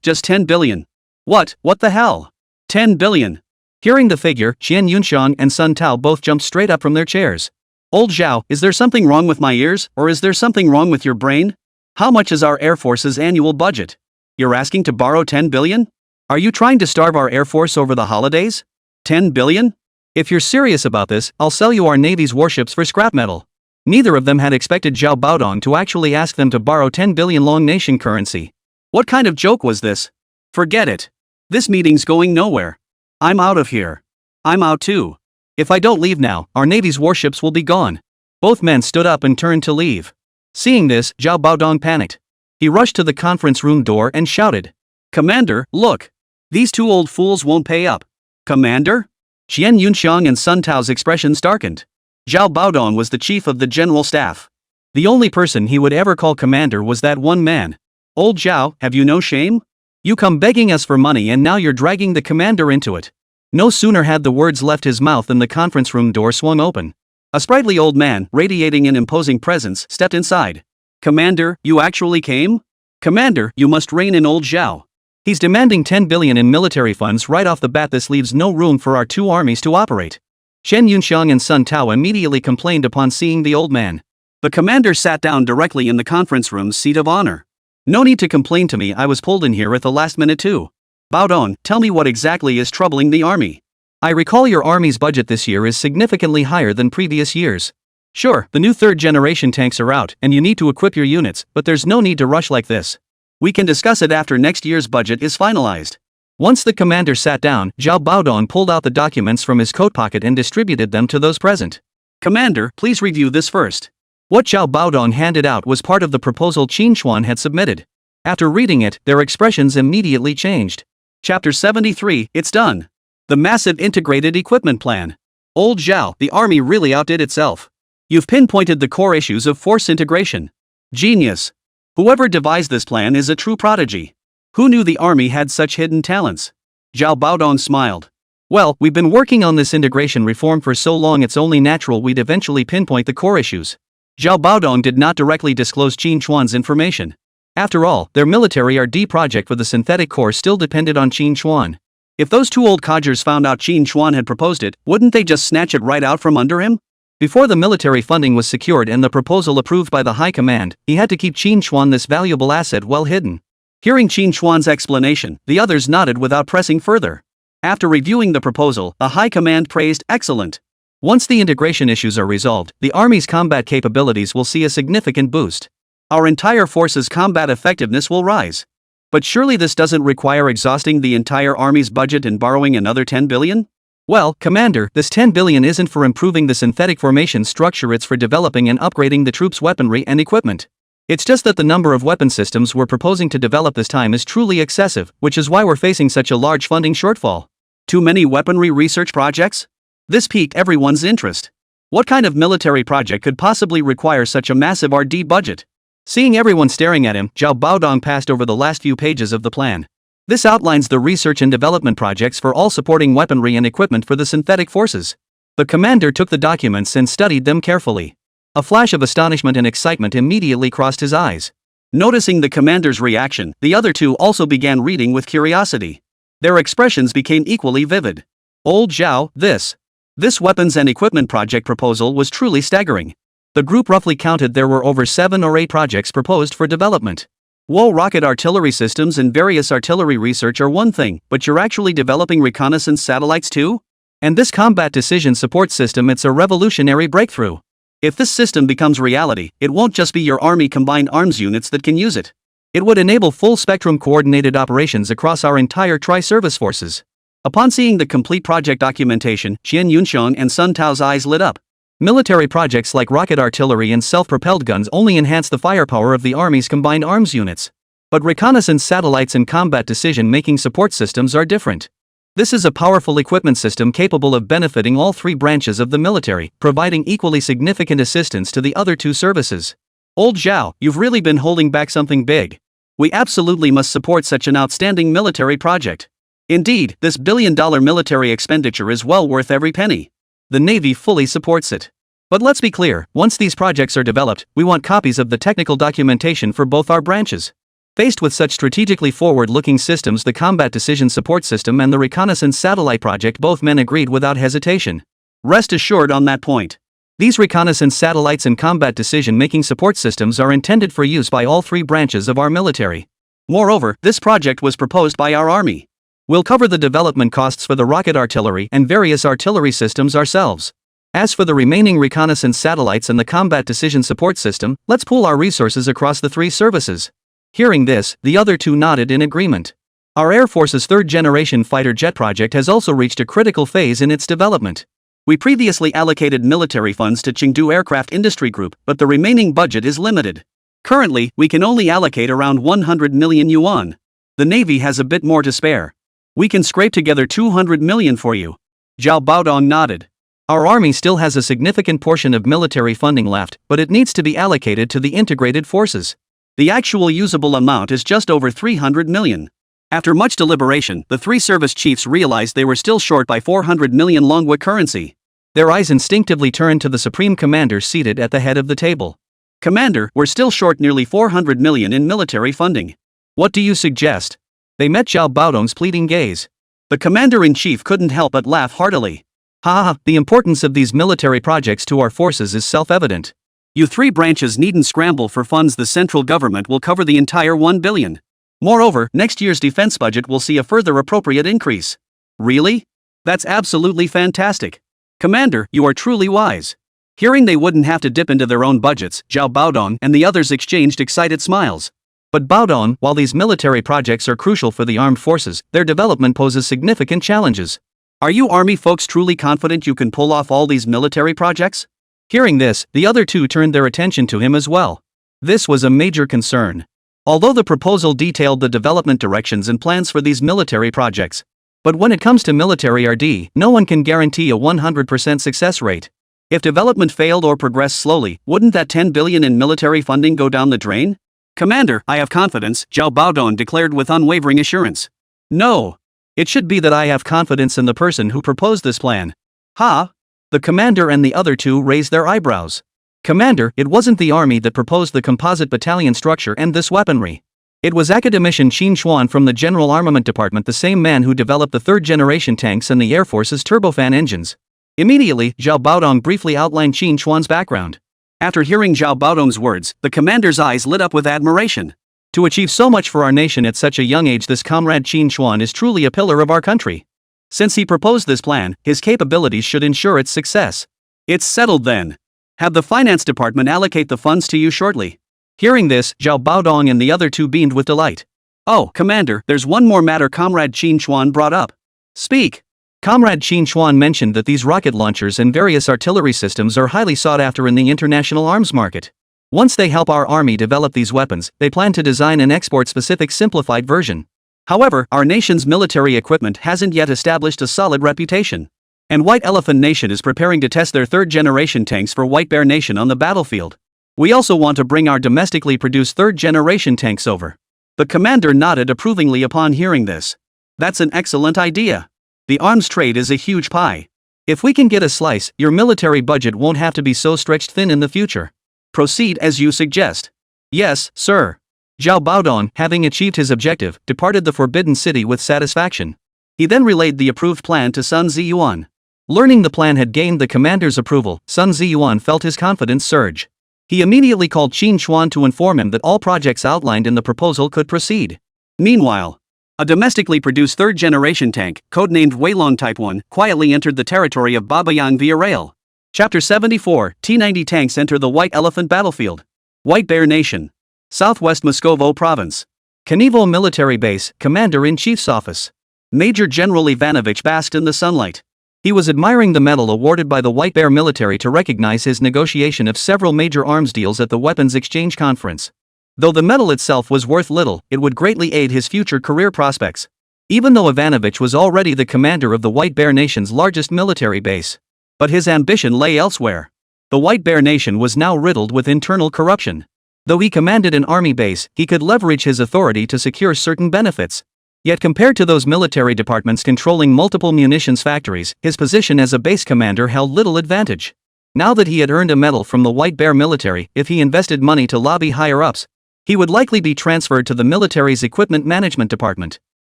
Just 10 billion. What the hell? 10 billion. Hearing the figure, Qian Yunshuang and Sun Tao both jumped straight up from their chairs. Old Zhao, is there something wrong with my ears, or is there something wrong with your brain? How much is our Air Force's annual budget? You're asking to borrow 10 billion? Are you trying to starve our Air Force over the holidays? 10 billion? If you're serious about this, I'll sell you our Navy's warships for scrap metal. Neither of them had expected Zhao Baodong to actually ask them to borrow 10 billion Long Nation currency. What kind of joke was this? Forget it. This meeting's going nowhere. I'm out of here. I'm out too. If I don't leave now, our Navy's warships will be gone. Both men stood up and turned to leave. Seeing this, Zhao Baodong panicked. He rushed to the conference room door and shouted, Commander, look! These two old fools won't pay up. Commander? Qian Yunshuang and Sun Tao's expressions darkened. Zhao Baodong was the chief of the general staff. The only person he would ever call commander was that one man. Old Zhao, have you no shame? You come begging us for money and now you're dragging the commander into it. No sooner had the words left his mouth than the conference room door swung open. A sprightly old man, radiating an imposing presence, stepped inside. Commander, you actually came? Commander, you must rein in old Zhao. He's demanding 10 billion in military funds right off the bat. This leaves no room for our two armies to operate. Qian Yunshuang and Sun Tao immediately complained upon seeing the old man. The commander sat down directly in the conference room's seat of honor. No need to complain to me, I was pulled in here at the last minute too. Baodong, tell me what exactly is troubling the army. I recall your army's budget this year is significantly higher than previous years. Sure, the new third-generation tanks are out, and you need to equip your units, but there's no need to rush like this. We can discuss it after next year's budget is finalized. Once the commander sat down, Zhao Baodong pulled out the documents from his coat pocket and distributed them to those present. Commander, please review this first. What Zhao Baodong handed out was part of the proposal Qín Chuān had submitted. After reading it, their expressions immediately changed. Chapter 73, it's done. The massive integrated equipment plan. Old Zhao, the army really outdid itself. You've pinpointed the core issues of force integration. Genius. Whoever devised this plan is a true prodigy. Who knew the army had such hidden talents? Zhao Baodong smiled. Well, we've been working on this integration reform for so long it's only natural we'd eventually pinpoint the core issues. Zhao Baodong did not directly disclose Qín Chuān's information. After all, their military RD project for the synthetic core still depended on Qín Chuān. If those two old codgers found out Qín Chuān had proposed it, wouldn't they just snatch it right out from under him? Before the military funding was secured and the proposal approved by the High Command, he had to keep Qín Chuān this valuable asset well hidden. Hearing Qín Chuān's explanation, the others nodded without pressing further. After reviewing the proposal, the High Command praised excellent. Once the integration issues are resolved, the Army's combat capabilities will see a significant boost. Our entire force's combat effectiveness will rise. But surely this doesn't require exhausting the entire Army's budget and borrowing another 10 billion? Well, Commander, this 10 billion isn't for improving the synthetic formation structure, it's for developing and upgrading the troops' weaponry and equipment. It's just that the number of weapon systems we're proposing to develop this time is truly excessive, which is why we're facing such a large funding shortfall. Too many weaponry research projects? This piqued everyone's interest. What kind of military project could possibly require such a massive RD budget? Seeing everyone staring at him, Zhao Baodong passed over the last few pages of the plan. This outlines the research and development projects for all supporting weaponry and equipment for the synthetic forces. The commander took the documents and studied them carefully. A flash of astonishment and excitement immediately crossed his eyes. Noticing the commander's reaction, the other two also began reading with curiosity. Their expressions became equally vivid. Old Zhao, this weapons and equipment project proposal was truly staggering. The group roughly counted there were over 7 or 8 projects proposed for development. Whoa, rocket artillery systems and various artillery research are one thing, but you're actually developing reconnaissance satellites too? And this combat decision support system, it's a revolutionary breakthrough. If this system becomes reality, it won't just be your army combined arms units that can use it. It would enable full-spectrum coordinated operations across our entire tri-service forces. Upon seeing the complete project documentation, Qian Yunxiang and Sun Tao's eyes lit up. Military projects like rocket artillery and self-propelled guns only enhance the firepower of the Army's combined arms units. But reconnaissance satellites and combat decision-making support systems are different. This is a powerful equipment system capable of benefiting all 3 branches of the military, providing equally significant assistance to the other 2 services. Old Zhao, you've really been holding back something big. We absolutely must support such an outstanding military project. Indeed, this billion-dollar military expenditure is well worth every penny. The Navy fully supports it. But let's be clear, once these projects are developed, we want copies of the technical documentation for both our branches. Faced with such strategically forward-looking systems, the Combat Decision Support System and the Reconnaissance Satellite Project, both men agreed without hesitation. Rest assured on that point. These reconnaissance satellites and combat decision-making support systems are intended for use by all 3 branches of our military. Moreover, this project was proposed by our Army. We'll cover the development costs for the rocket artillery and various artillery systems ourselves. As for the remaining reconnaissance satellites and the combat decision support system, let's pool our resources across the 3 services. Hearing this, the other 2 nodded in agreement. Our Air Force's 3rd-generation fighter jet project has also reached a critical phase in its development. We previously allocated military funds to Chengdu Aircraft Industry Group, but the remaining budget is limited. Currently, we can only allocate around 100 million yuan. The Navy has a bit more to spare. We can scrape together 200 million for you. Zhao Baodong nodded. Our army still has a significant portion of military funding left, but it needs to be allocated to the integrated forces. The actual usable amount is just over 300 million. After much deliberation, the 3 service chiefs realized they were still short by 400 million Longguo currency. Their eyes instinctively turned to the supreme commander seated at the head of the table. Commander, we're still short nearly 400 million in military funding. What do you suggest? They met Zhao Baodong's pleading gaze. The commander-in-chief couldn't help but laugh heartily. The importance of these military projects to our forces is self-evident. You 3 branches needn't scramble for funds. The central government will cover the entire 1 billion. Moreover, next year's defense budget will see a further appropriate increase. Really? That's absolutely fantastic. Commander, you are truly wise. Hearing they wouldn't have to dip into their own budgets, Zhao Baodong and the others exchanged excited smiles. But Baodong, while these military projects are crucial for the armed forces, their development poses significant challenges. Are you army folks truly confident you can pull off all these military projects? Hearing this, the other 2 turned their attention to him as well. This was a major concern. Although the proposal detailed the development directions and plans for these military projects, but when it comes to military RD, no one can guarantee a 100% success rate. If development failed or progressed slowly, wouldn't that 10 billion in military funding go down the drain? Commander, I have confidence, Zhao Baodong declared with unwavering assurance. No. It should be that I have confidence in the person who proposed this plan. The commander and the other 2 raised their eyebrows. Commander, it wasn't the army that proposed the composite battalion structure and this weaponry. It was academician Qín Chuān from the General Armament Department, the same man who developed the 3rd-generation tanks and the Air Force's turbofan engines. Immediately, Zhao Baodong briefly outlined Qín Chuān's background. After hearing Zhao Baodong's words, the commander's eyes lit up with admiration. To achieve so much for our nation at such a young age, this comrade Qín Chuān is truly a pillar of our country. Since he proposed this plan, his capabilities should ensure its success. It's settled then. Have the finance department allocate the funds to you shortly. Hearing this, Zhao Baodong and the other 2 beamed with delight. Oh, Commander, there's one more matter Comrade Qín Chuān brought up. Speak. Comrade Qín Chuān mentioned that these rocket launchers and various artillery systems are highly sought after in the international arms market. Once they help our army develop these weapons, they plan to design an export-specific simplified version. However, our nation's military equipment hasn't yet established a solid reputation. And White Elephant Nation is preparing to test their 3rd-generation tanks for White Bear Nation on the battlefield. We also want to bring our domestically produced 3rd-generation tanks over. The commander nodded approvingly upon hearing this. That's an excellent idea. The arms trade is a huge pie. If we can get a slice, your military budget won't have to be so stretched thin in the future. Proceed as you suggest. Yes, sir. Zhao Baodong, having achieved his objective, departed the Forbidden City with satisfaction. He then relayed the approved plan to Sun Ziyuan. Learning the plan had gained the commander's approval, Sun Ziyuan felt his confidence surge. He immediately called Qín Chuān to inform him that all projects outlined in the proposal could proceed. Meanwhile, a domestically produced third-generation tank, codenamed Weilong Type 1, quietly entered the territory of Babayang via rail. Chapter 74, T-90 tanks enter the White Elephant battlefield. White Bear Nation. Southwest Moscovo Province. Kanivo Military Base, Commander-in-Chief's Office. Major General Ivanovich basked in the sunlight. He was admiring the medal awarded by the White Bear military to recognize his negotiation of several major arms deals at the Weapons Exchange Conference. Though the medal itself was worth little, it would greatly aid his future career prospects. Even though Ivanovich was already the commander of the White Bear Nation's largest military base. But his ambition lay elsewhere. The White Bear Nation was now riddled with internal corruption. Though he commanded an army base, he could leverage his authority to secure certain benefits. Yet compared to those military departments controlling multiple munitions factories, his position as a base commander held little advantage. Now that he had earned a medal from the White Bear military, if he invested money to lobby higher-ups, he would likely be transferred to the military's equipment management department.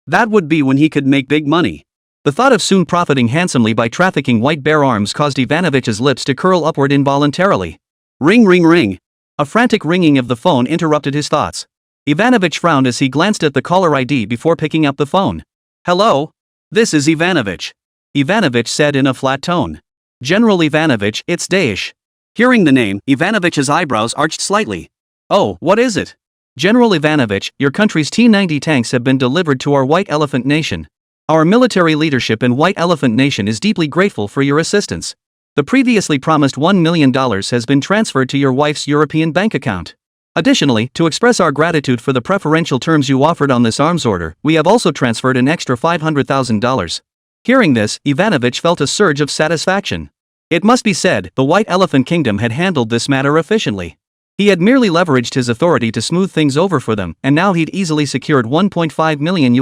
That would be when he could make big money. The thought of soon profiting handsomely by trafficking White Bear arms caused Ivanovich's lips to curl upward involuntarily. Ring ring ring. A frantic ringing of the phone interrupted his thoughts. Ivanovich frowned as he glanced at the caller ID before picking up the phone. Hello? This is Ivanovich. Ivanovich said in a flat tone. General Ivanovich, it's Daesh. Hearing the name, Ivanovich's eyebrows arched slightly. Oh, what is it? General Ivanovich, your country's T-90 tanks have been delivered to our White Elephant Nation. Our military leadership in White Elephant Nation is deeply grateful for your assistance. The previously promised $1 million has been transferred to your wife's European bank account. Additionally, to express our gratitude for the preferential terms you offered on this arms order, we have also transferred an extra $500,000. Hearing this, Ivanovich felt a surge of satisfaction. It must be said, the White Elephant Kingdom had handled this matter efficiently. He had merely leveraged his authority to smooth things over for them, and now he'd easily secured $1.5 million.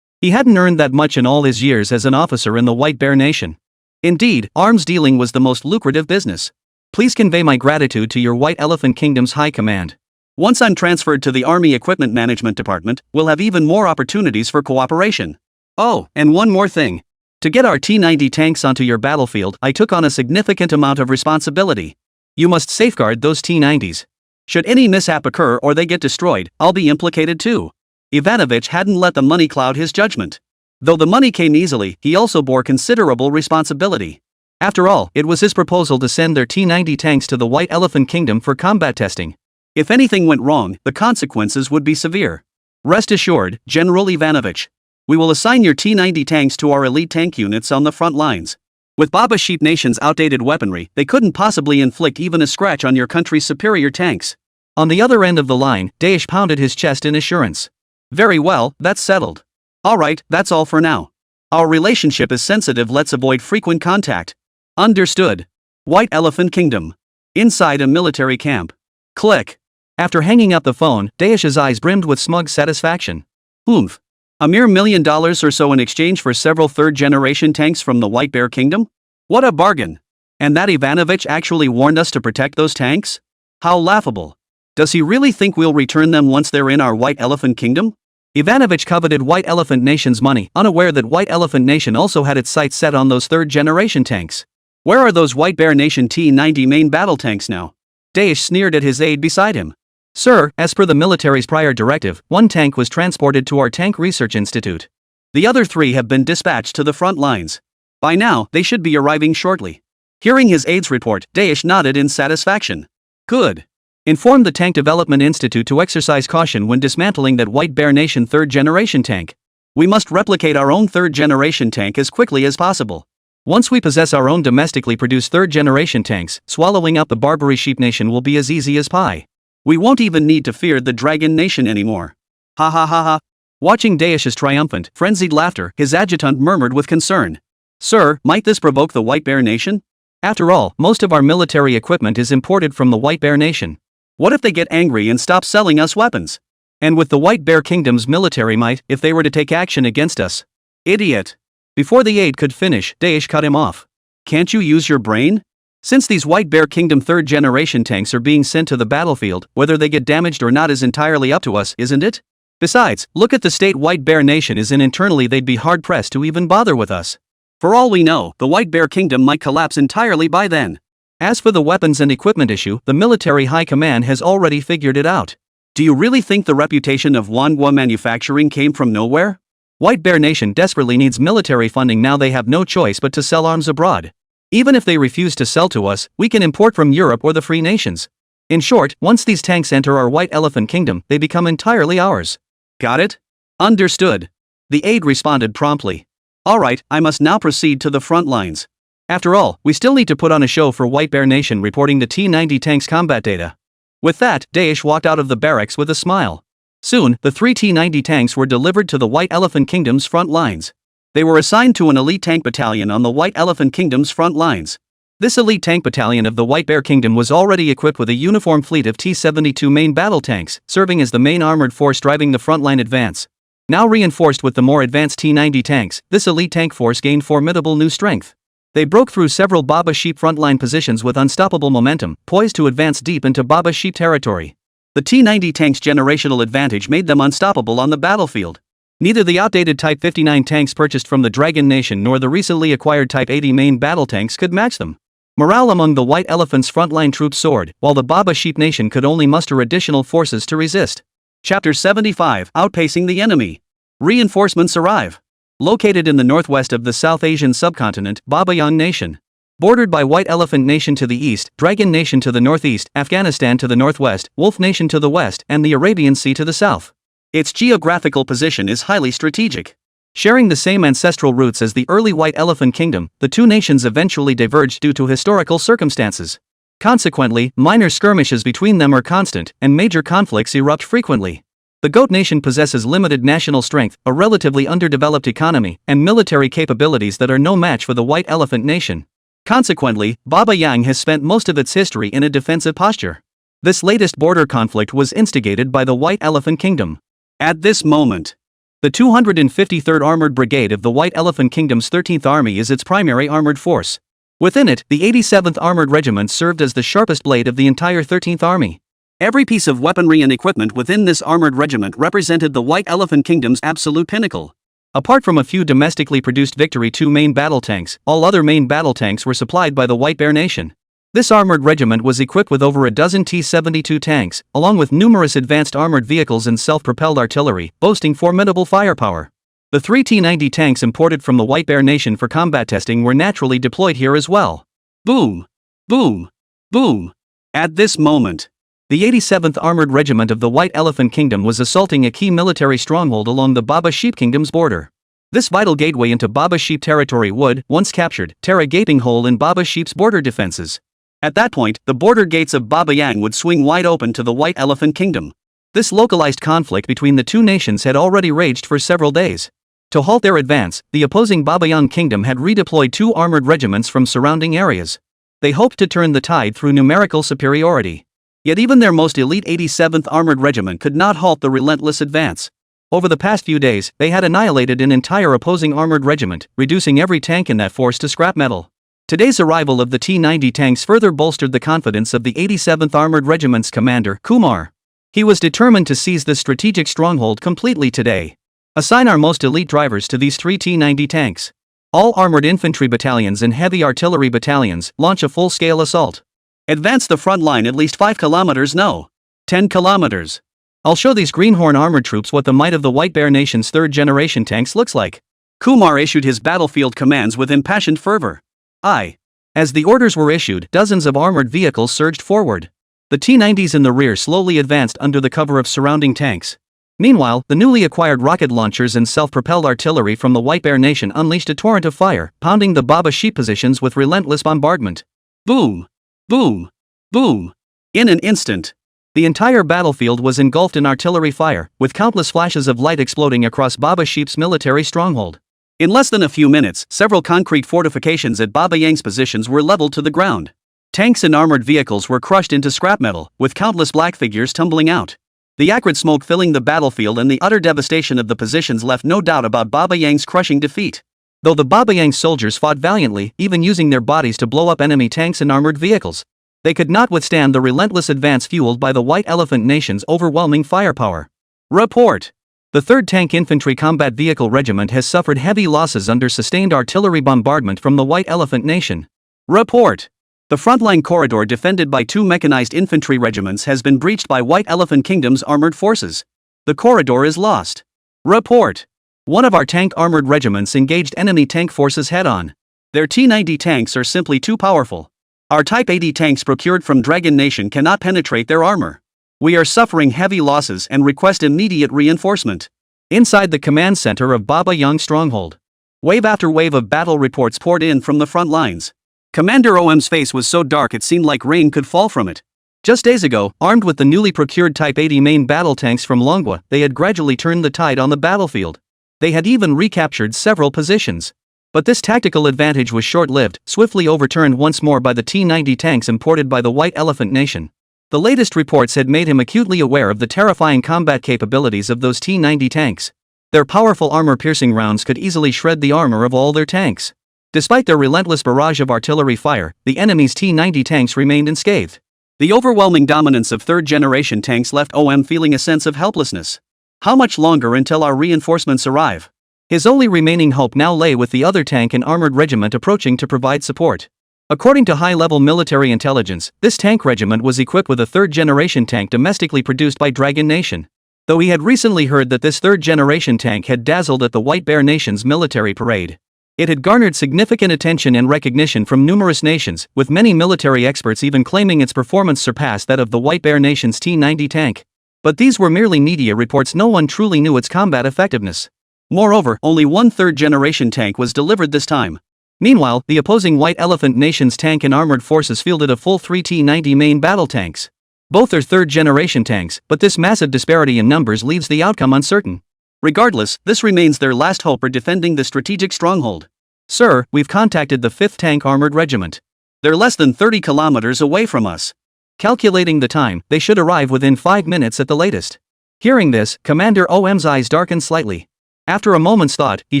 He hadn't earned that much in all his years as an officer in the White Bear Nation. Indeed, arms dealing was the most lucrative business. Please convey my gratitude to your White Elephant Kingdom's high command. Once I'm transferred to the Army Equipment Management Department, we'll have even more opportunities for cooperation. Oh, and one more thing. To get our T-90 tanks onto your battlefield, I took on a significant amount of responsibility. You must safeguard those T-90s. Should any mishap occur or they get destroyed, I'll be implicated too. Ivanovich hadn't let the money cloud his judgment. Though the money came easily, he also bore considerable responsibility. After all, it was his proposal to send their T-90 tanks to the White Elephant Kingdom for combat testing. If anything went wrong, the consequences would be severe. Rest assured, General Ivanovich. We will assign your T-90 tanks to our elite tank units on the front lines. With Baba Sheep Nation's outdated weaponry, they couldn't possibly inflict even a scratch on your country's superior tanks. On the other end of the line, Daesh pounded his chest in assurance. Very well, that's settled. Alright, that's all for now. Our relationship is sensitive, let's avoid frequent contact. Understood. White Elephant Kingdom. Inside a military camp. Click. After hanging up the phone, Daesh's eyes brimmed with smug satisfaction. Oomph. A mere $1 million or so in exchange for several third-generation tanks from the White Bear Kingdom? What a bargain! And that Ivanovich actually warned us to protect those tanks? How laughable. Does he really think we'll return them once they're in our White Elephant Kingdom? Ivanovich coveted White Elephant Nation's money, unaware that White Elephant Nation also had its sights set on those third-generation tanks. Where are those White Bear Nation T-90 main battle tanks now? Daesh sneered at his aide beside him. Sir, as per the military's prior directive, one tank was transported to our Tank Research Institute. The other 3 have been dispatched to the front lines. By now, they should be arriving shortly. Hearing his aide's report, Daesh nodded in satisfaction. Good. Inform the Tank Development Institute to exercise caution when dismantling that White Bear Nation third-generation tank. We must replicate our own third-generation tank as quickly as possible. Once we possess our own domestically produced third-generation tanks, swallowing up the Barbary Sheep Nation will be as easy as pie. We won't even need to fear the Dragon Nation anymore. Ha ha ha ha. Watching Daesh's triumphant, frenzied laughter, his adjutant murmured with concern. Sir, might this provoke the White Bear Nation? After all, most of our military equipment is imported from the White Bear Nation. What if they get angry and stop selling us weapons? And with the White Bear Kingdom's military might if they were to take action against us. Idiot. Before the aide could finish, Daesh cut him off. Can't you use your brain? Since these White Bear Kingdom 3rd generation tanks are being sent to the battlefield, whether they get damaged or not is entirely up to us, isn't it? Besides, look at the state White Bear Nation is in. Internally they'd be hard-pressed to even bother with us. For all we know, the White Bear Kingdom might collapse entirely by then. As for the weapons and equipment issue, the military high command has already figured it out. Do you really think the reputation of Longguo manufacturing came from nowhere? White Bear Nation desperately needs military funding now. They have no choice but to sell arms abroad. Even if they refuse to sell to us, we can import from Europe or the free nations. In short, once these tanks enter our White Elephant Kingdom, they become entirely ours. Got it? Understood. The aide responded promptly. Alright, I must now proceed to the front lines. After all, we still need to put on a show for White Bear Nation reporting the T-90 tanks combat data. With that, Daesh walked out of the barracks with a smile. Soon, the 3 T-90 tanks were delivered to the White Elephant Kingdom's front lines. They were assigned to an elite tank battalion on the White Elephant Kingdom's front lines. This elite tank battalion of the White Bear Kingdom was already equipped with a uniform fleet of T-72 main battle tanks, serving as the main armored force driving the frontline advance. Now reinforced with the more advanced T-90 tanks, this elite tank force gained formidable new strength. They broke through several Baba Sheep frontline positions with unstoppable momentum, poised to advance deep into Baba Sheep territory. The T-90 tanks' generational advantage made them unstoppable on the battlefield. Neither the outdated Type 59 tanks purchased from the Dragon Nation nor the recently acquired Type 80 main battle tanks could match them. Morale among the White Elephant's frontline troops soared, while the Baba Sheep Nation could only muster additional forces to resist. Chapter 75: Outpacing the Enemy. Reinforcements arrive. Located in the northwest of the South Asian subcontinent, Babayang Nation. Bordered by White Elephant Nation to the east, Dragon Nation to the northeast, Afghanistan to the northwest, Wolf Nation to the west, and the Arabian Sea to the south. Its geographical position is highly strategic. Sharing the same ancestral roots as the early White Elephant Kingdom, the two nations eventually diverged due to historical circumstances. Consequently, minor skirmishes between them are constant, and major conflicts erupt frequently. The Goat Nation possesses limited national strength, a relatively underdeveloped economy, and military capabilities that are no match for the White Elephant Nation. Consequently, Babayang has spent most of its history in a defensive posture. This latest border conflict was instigated by the White Elephant Kingdom. At this moment, the 253rd Armored Brigade of the White Elephant Kingdom's 13th Army is its primary armored force. Within it, the 87th Armored Regiment served as the sharpest blade of the entire 13th Army. Every piece of weaponry and equipment within this armored regiment represented the White Elephant Kingdom's absolute pinnacle. Apart from a few domestically produced Victory II main battle tanks, all other main battle tanks were supplied by the White Bear Nation. This armored regiment was equipped with over a dozen T-72 tanks, along with numerous advanced armored vehicles and self-propelled artillery, boasting formidable firepower. The 3 T-90 tanks imported from the White Bear Nation for combat testing were naturally deployed here as well. Boom! Boom! Boom! At this moment, the 87th Armored Regiment of the White Elephant Kingdom was assaulting a key military stronghold along the Baba Sheep Kingdom's border. This vital gateway into Baba Sheep territory would, once captured, tear a gaping hole in Baba Sheep's border defenses. At that point, the border gates of Babayang would swing wide open to the White Elephant Kingdom. This localized conflict between the two nations had already raged for several days. To halt their advance, the opposing Babayang Kingdom had redeployed 2 armored regiments from surrounding areas. They hoped to turn the tide through numerical superiority. Yet even their most elite 87th Armored Regiment could not halt the relentless advance. Over the past few days, they had annihilated an entire opposing armored regiment, reducing every tank in that force to scrap metal. Today's arrival of the T-90 tanks further bolstered the confidence of the 87th Armored Regiment's commander, Kumar. He was determined to seize this strategic stronghold completely today. Assign our most elite drivers to these 3 T-90 tanks. All armored infantry battalions and heavy artillery battalions launch a full-scale assault. Advance the front line at least 5 kilometers, no. 10 kilometers. I'll show these greenhorn armored troops what the might of the White Bear Nation's 3rd generation tanks looks like. Kumar issued his battlefield commands with impassioned fervor. As the orders were issued, dozens of armored vehicles surged forward. The T-90s in the rear slowly advanced under the cover of surrounding tanks. Meanwhile, the newly acquired rocket launchers and self-propelled artillery from the White Bear Nation unleashed a torrent of fire, pounding the Baba Sheep positions with relentless bombardment. Boom! Boom! Boom! In an instant, the entire battlefield was engulfed in artillery fire, with countless flashes of light exploding across Baba Sheep's military stronghold. In less than a few minutes, several concrete fortifications at Babayang's positions were leveled to the ground. Tanks and armored vehicles were crushed into scrap metal, with countless black figures tumbling out. The acrid smoke filling the battlefield and the utter devastation of the positions left no doubt about Baba Yang's crushing defeat. Though the Baba Yang soldiers fought valiantly, even using their bodies to blow up enemy tanks and armored vehicles, they could not withstand the relentless advance fueled by the White Elephant Nation's overwhelming firepower. Report. The 3rd Tank Infantry Combat Vehicle Regiment has suffered heavy losses under sustained artillery bombardment from the White Elephant Nation. Report. The frontline corridor defended by 2 mechanized infantry regiments has been breached by White Elephant Kingdom's armored forces. The corridor is lost. Report. One of our tank armored regiments engaged enemy tank forces head-on. Their T-90 tanks are simply too powerful. Our Type 80 tanks procured from Dragon Nation cannot penetrate their armor. We are suffering heavy losses and request immediate reinforcement. Inside the command center of Baba Yang stronghold, wave after wave of battle reports poured in from the front lines. Commander OM's face was so dark it seemed like rain could fall from it. Just days ago, armed with the newly procured Type 80 main battle tanks from Longguo, they had gradually turned the tide on the battlefield. They had even recaptured several positions. But this tactical advantage was short-lived, swiftly overturned once more by the T-90 tanks imported by the White Elephant Nation. The latest reports had made him acutely aware of the terrifying combat capabilities of those T-90 tanks. Their powerful armor-piercing rounds could easily shred the armor of all their tanks. Despite their relentless barrage of artillery fire, the enemy's T-90 tanks remained unscathed. The overwhelming dominance of 3rd-generation tanks left OM feeling a sense of helplessness. How much longer until our reinforcements arrive? His only remaining hope now lay with the other tank and armored regiment approaching to provide support. According to high-level military intelligence, this tank regiment was equipped with a 3rd-generation tank domestically produced by Dragon Nation. Though he had recently heard that this 3rd-generation tank had dazzled at the White Bear Nation's military parade. It had garnered significant attention and recognition from numerous nations, with many military experts even claiming its performance surpassed that of the White Bear Nation's T-90 tank. But these were merely media reports. No one truly knew its combat effectiveness. Moreover, only one 3rd-generation tank was delivered this time. Meanwhile, the opposing White Elephant Nation's tank and armored forces fielded a full 3 T-90 main battle tanks. Both are 3rd-generation tanks, but this massive disparity in numbers leaves the outcome uncertain. Regardless, this remains their last hope for defending the strategic stronghold. Sir, we've contacted the 5th Tank Armored Regiment. They're less than 30 kilometers away from us. Calculating the time, they should arrive within 5 minutes at the latest. Hearing this, Commander OM's eyes darkened slightly. After a moment's thought, he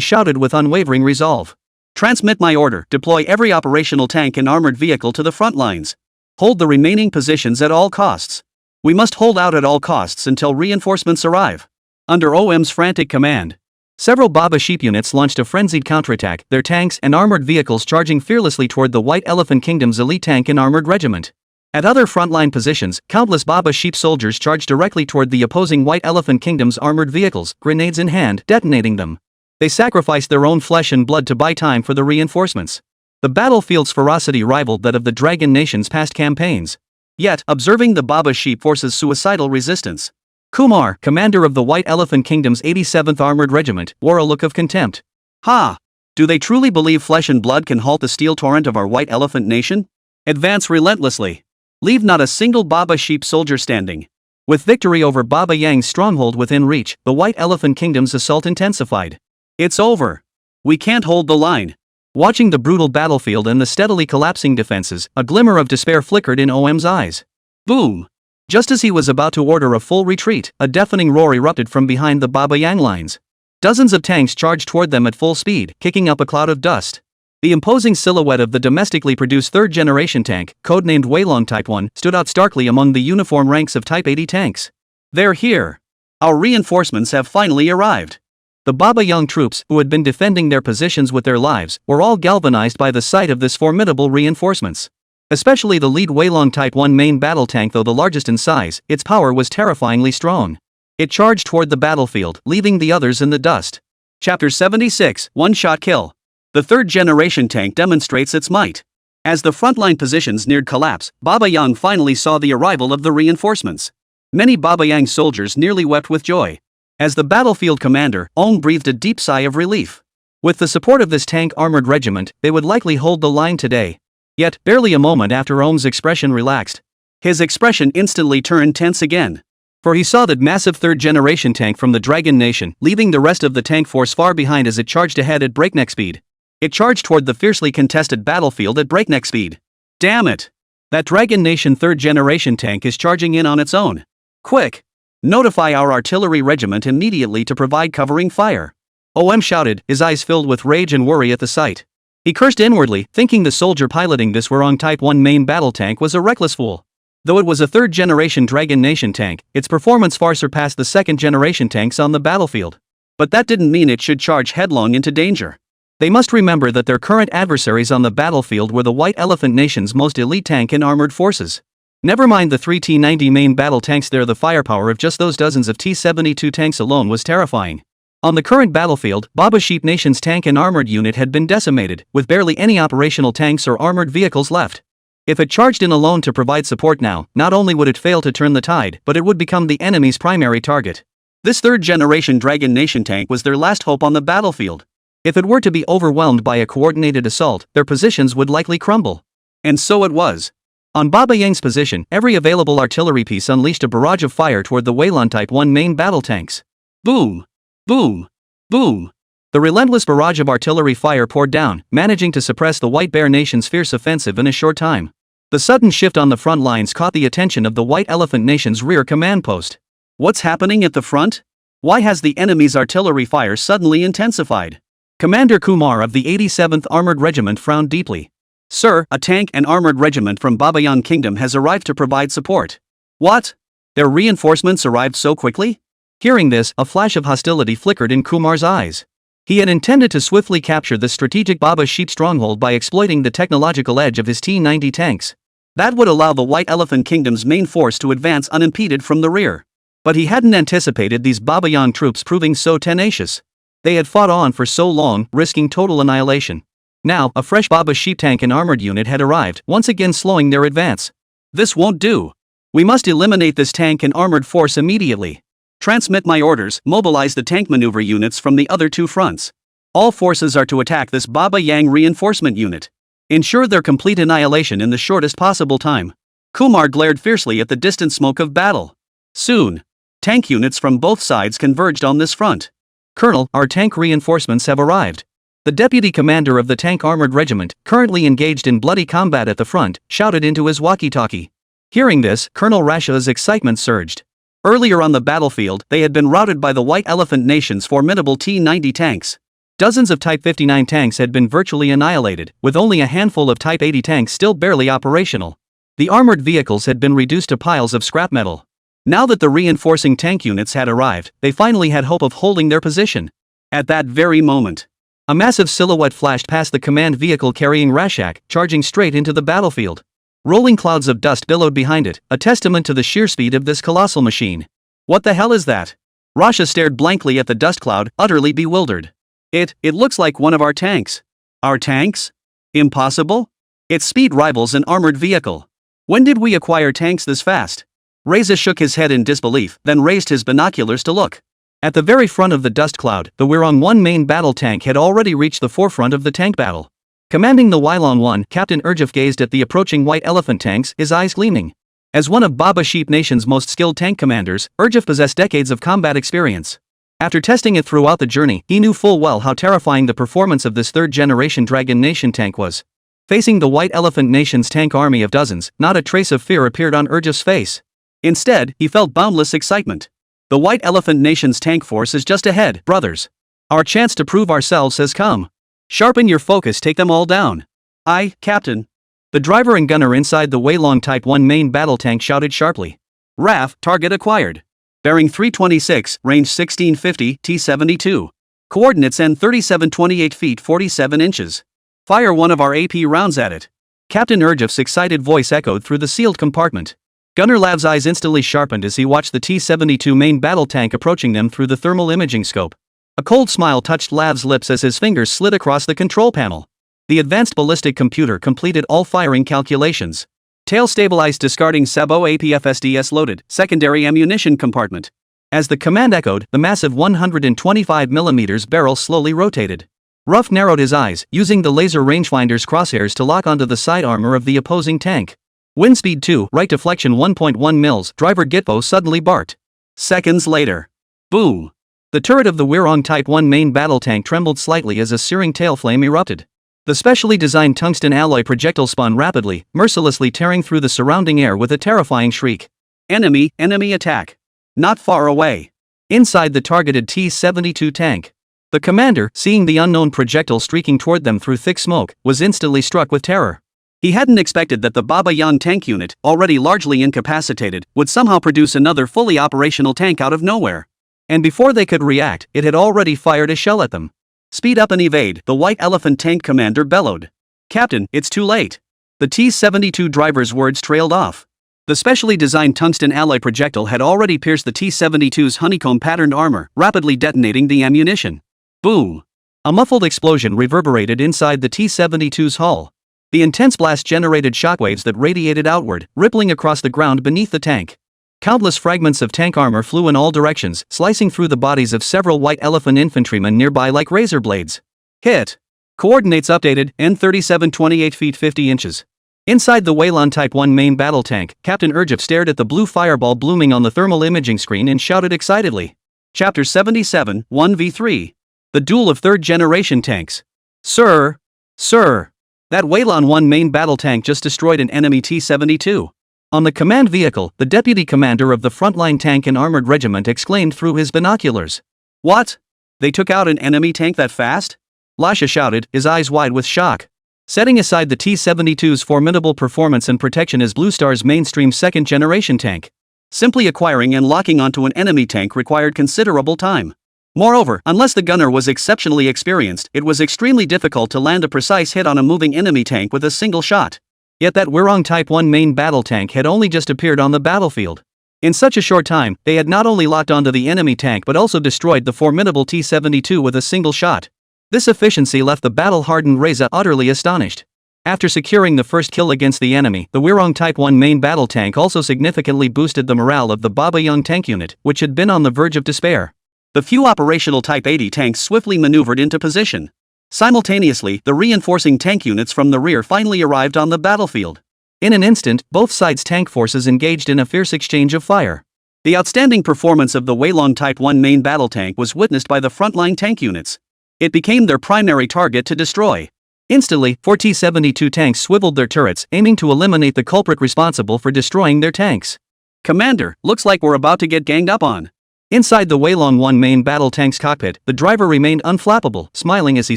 shouted with unwavering resolve. Transmit my order. Deploy every operational tank and armored vehicle to the front lines. Hold the remaining positions at all costs. We must hold out at all costs until reinforcements arrive. Under OM's frantic command, several Baba Sheep units launched a frenzied counterattack, their tanks and armored vehicles charging fearlessly toward the White Elephant Kingdom's elite tank and armored regiment. At other frontline positions, countless Baba Sheep soldiers charged directly toward the opposing White Elephant Kingdom's armored vehicles, grenades in hand, detonating them. They sacrificed their own flesh and blood to buy time for the reinforcements. The battlefield's ferocity rivaled that of the Dragon Nation's past campaigns. Yet, observing the Baba Sheep forces' suicidal resistance, Kumar, commander of the White Elephant Kingdom's 87th Armored Regiment, wore a look of contempt. Ha! Do they truly believe flesh and blood can halt the steel torrent of our White Elephant Nation? Advance relentlessly. Leave not a single Baba Sheep soldier standing. With victory over Baba Yang's stronghold within reach, the White Elephant Kingdom's assault intensified. It's over. We can't hold the line. Watching the brutal battlefield and the steadily collapsing defenses, a glimmer of despair flickered in OM's eyes. Boom! Just as he was about to order a full retreat, a deafening roar erupted from behind the Baba Yang lines. Dozens of tanks charged toward them at full speed, kicking up a cloud of dust. The imposing silhouette of the domestically produced 3rd-generation tank, codenamed Weilong Type 1, stood out starkly among the uniform ranks of Type 80 tanks. They're here. Our reinforcements have finally arrived. The Baba Yang troops, who had been defending their positions with their lives, were all galvanized by the sight of this formidable reinforcements. Especially the lead Weilong Type 1 main battle tank. Though the largest in size, its power was terrifyingly strong. It charged toward the battlefield, leaving the others in the dust. Chapter 76, One-Shot Kill. The 3rd-generation tank demonstrates its might. As the frontline positions neared collapse, Baba Yang finally saw the arrival of the reinforcements. Many Baba Yang soldiers nearly wept with joy. As the battlefield commander, Ong breathed a deep sigh of relief. With the support of this tank armored regiment, they would likely hold the line today. Yet, barely a moment after Ong's expression relaxed, his expression instantly turned tense again. For he saw that massive 3rd-generation tank from the Dragon Nation, leaving the rest of the tank force far behind as it charged ahead at breakneck speed. It charged toward the fiercely contested battlefield at breakneck speed. Damn it! That Dragon Nation 3rd-generation tank is charging in on its own. Quick! Notify our artillery regiment immediately to provide covering fire. OM shouted, his eyes filled with rage and worry at the sight. He cursed inwardly, thinking the soldier piloting this Wurong Type 1 main battle tank was a reckless fool. Though it was a third-generation Dragon Nation tank, its performance far surpassed the second-generation tanks on the battlefield. But that didn't mean it should charge headlong into danger. They must remember that their current adversaries on the battlefield were the White Elephant Nation's most elite tank and armored forces. Never mind the 3 T-90 main battle tanks there, the firepower of just those dozens of T-72 tanks alone was terrifying. On the current battlefield, Baba Sheep Nation's tank and armored unit had been decimated, with barely any operational tanks or armored vehicles left. If it charged in alone to provide support now, not only would it fail to turn the tide, but it would become the enemy's primary target. This third-generation Dragon Nation tank was their last hope on the battlefield. If it were to be overwhelmed by a coordinated assault, their positions would likely crumble. And so it was. On Baba Yang's position, every available artillery piece unleashed a barrage of fire toward the Weilong Type 1 main battle tanks. Boom! Boom! Boom! The relentless barrage of artillery fire poured down, managing to suppress the White Bear Nation's fierce offensive in a short time. The sudden shift on the front lines caught the attention of the White Elephant Nation's rear command post. What's happening at the front? Why has the enemy's artillery fire suddenly intensified? Commander Kumar of the 87th Armored Regiment frowned deeply. Sir, a tank and armored regiment from Babayan Kingdom has arrived to provide support. What? Their reinforcements arrived so quickly? Hearing this, a flash of hostility flickered in Kumar's eyes. He had intended to swiftly capture the strategic Baba Sheep stronghold by exploiting the technological edge of his T-90 tanks. That would allow the White Elephant Kingdom's main force to advance unimpeded from the rear. But he hadn't anticipated these Babayan troops proving so tenacious. They had fought on for so long, risking total annihilation. Now, a fresh Baba Sheep tank and armored unit had arrived, once again slowing their advance. This won't do. We must eliminate this tank and armored force immediately. Transmit my orders, mobilize the tank maneuver units from the other two fronts. All forces are to attack this Baba Yang reinforcement unit. Ensure their complete annihilation in the shortest possible time. Kumar glared fiercely at the distant smoke of battle. Soon, tank units from both sides converged on this front. Colonel, our tank reinforcements have arrived. The deputy commander of the tank armored regiment, currently engaged in bloody combat at the front, shouted into his walkie-talkie. Hearing this, Colonel Rasha's excitement surged. Earlier on the battlefield, they had been routed by the White Elephant Nation's formidable T-90 tanks. Dozens of Type 59 tanks had been virtually annihilated, with only a handful of Type 80 tanks still barely operational. The armored vehicles had been reduced to piles of scrap metal. Now that the reinforcing tank units had arrived, they finally had hope of holding their position. At that very moment, a massive silhouette flashed past the command vehicle carrying Rashak, charging straight into the battlefield. Rolling clouds of dust billowed behind it, a testament to the sheer speed of this colossal machine. What the hell is that? Rasha stared blankly at the dust cloud, utterly bewildered. It looks like one of our tanks. Our tanks? Impossible? Its speed rivals an armored vehicle. When did we acquire tanks this fast? Reza shook his head in disbelief, then raised his binoculars to look. At the very front of the dust cloud, the Wurong 1 main battle tank had already reached the forefront of the tank battle. Commanding the Weilong 1, Captain Urjev gazed at the approaching White Elephant tanks, his eyes gleaming. As one of Baba Sheep Nation's most skilled tank commanders, Urjev possessed decades of combat experience. After testing it throughout the journey, he knew full well how terrifying the performance of this third-generation Dragon Nation tank was. Facing the White Elephant Nation's tank army of dozens, not a trace of fear appeared on Urjev's face. Instead, he felt boundless excitement. The White Elephant Nation's tank force is just ahead, brothers. Our chance to prove ourselves has come. Sharpen your focus, take them all down. Aye, Captain. The driver and gunner inside the Weilong Type 1 main battle tank shouted sharply. RAF, target acquired. Bearing 326, range 1650, T-72. Coordinates N 3728 feet 47 inches. Fire one of our AP rounds at it. Captain Urjev's excited voice echoed through the sealed compartment. Gunner Lav's eyes instantly sharpened as he watched the T-72 main battle tank approaching them through the thermal imaging scope. A cold smile touched Lav's lips as his fingers slid across the control panel. The advanced ballistic computer completed all firing calculations. Tail stabilized, discarding Sabo APFSDS loaded, secondary ammunition compartment. As the command echoed, the massive 125mm barrel slowly rotated. Ruff narrowed his eyes, using the laser rangefinder's crosshairs to lock onto the side armor of the opposing tank. Wind speed 2, right deflection 1.1 mils, driver Gitbo suddenly barked. Seconds later. Boom! The turret of the Wurong Type 1 main battle tank trembled slightly as a searing tail flame erupted. The specially designed tungsten alloy projectile spun rapidly, mercilessly tearing through the surrounding air with a terrifying shriek. Enemy attack. Not far away. Inside the targeted T-72 tank. The commander, seeing the unknown projectile streaking toward them through thick smoke, was instantly struck with terror. He hadn't expected that the Baba Yang tank unit, already largely incapacitated, would somehow produce another fully operational tank out of nowhere. And before they could react, it had already fired a shell at them. "Speed up and evade," the White Elephant tank commander bellowed. "Captain, it's too late." The T-72 driver's words trailed off. The specially designed tungsten alloy projectile had already pierced the T-72's honeycomb-patterned armor, rapidly detonating the ammunition. Boom! A muffled explosion reverberated inside the T-72's hull. The intense blast generated shockwaves that radiated outward, rippling across the ground beneath the tank. Countless fragments of tank armor flew in all directions, slicing through the bodies of several White Elephant infantrymen nearby like razor blades. Hit. Coordinates updated, N37 28 feet 50 inches. Inside the Weylon Type 1 main battle tank, Captain Urjev stared at the blue fireball blooming on the thermal imaging screen and shouted excitedly. Chapter 77, 1v3. The Duel of Third-Generation Tanks. Sir! Sir! That Weylon 1 main battle tank just destroyed an enemy T-72. On the command vehicle, the deputy commander of the frontline tank and armored regiment exclaimed through his binoculars. What? They took out an enemy tank that fast? Lasha shouted, his eyes wide with shock. Setting aside the T-72's formidable performance and protection as Blue Star's mainstream second-generation tank, simply acquiring and locking onto an enemy tank required considerable time. Moreover, unless the gunner was exceptionally experienced, it was extremely difficult to land a precise hit on a moving enemy tank with a single shot. Yet that Weyrong Type 1 main battle tank had only just appeared on the battlefield. In such a short time, they had not only locked onto the enemy tank but also destroyed the formidable T-72 with a single shot. This efficiency left the battle-hardened Reza utterly astonished. After securing the first kill against the enemy, the Weyrong Type 1 main battle tank also significantly boosted the morale of the Baba Yang tank unit, which had been on the verge of despair. The few operational Type 80 tanks swiftly maneuvered into position. Simultaneously, the reinforcing tank units from the rear finally arrived on the battlefield. In an instant, both sides' tank forces engaged in a fierce exchange of fire. The outstanding performance of the Weylong Type 1 main battle tank was witnessed by the frontline tank units. It became their primary target to destroy. Instantly, 4 T-72 tanks swiveled their turrets, aiming to eliminate the culprit responsible for destroying their tanks. Commander, looks like we're about to get ganged up on. Inside the Weylong 1 main battle tank's cockpit, the driver remained unflappable, smiling as he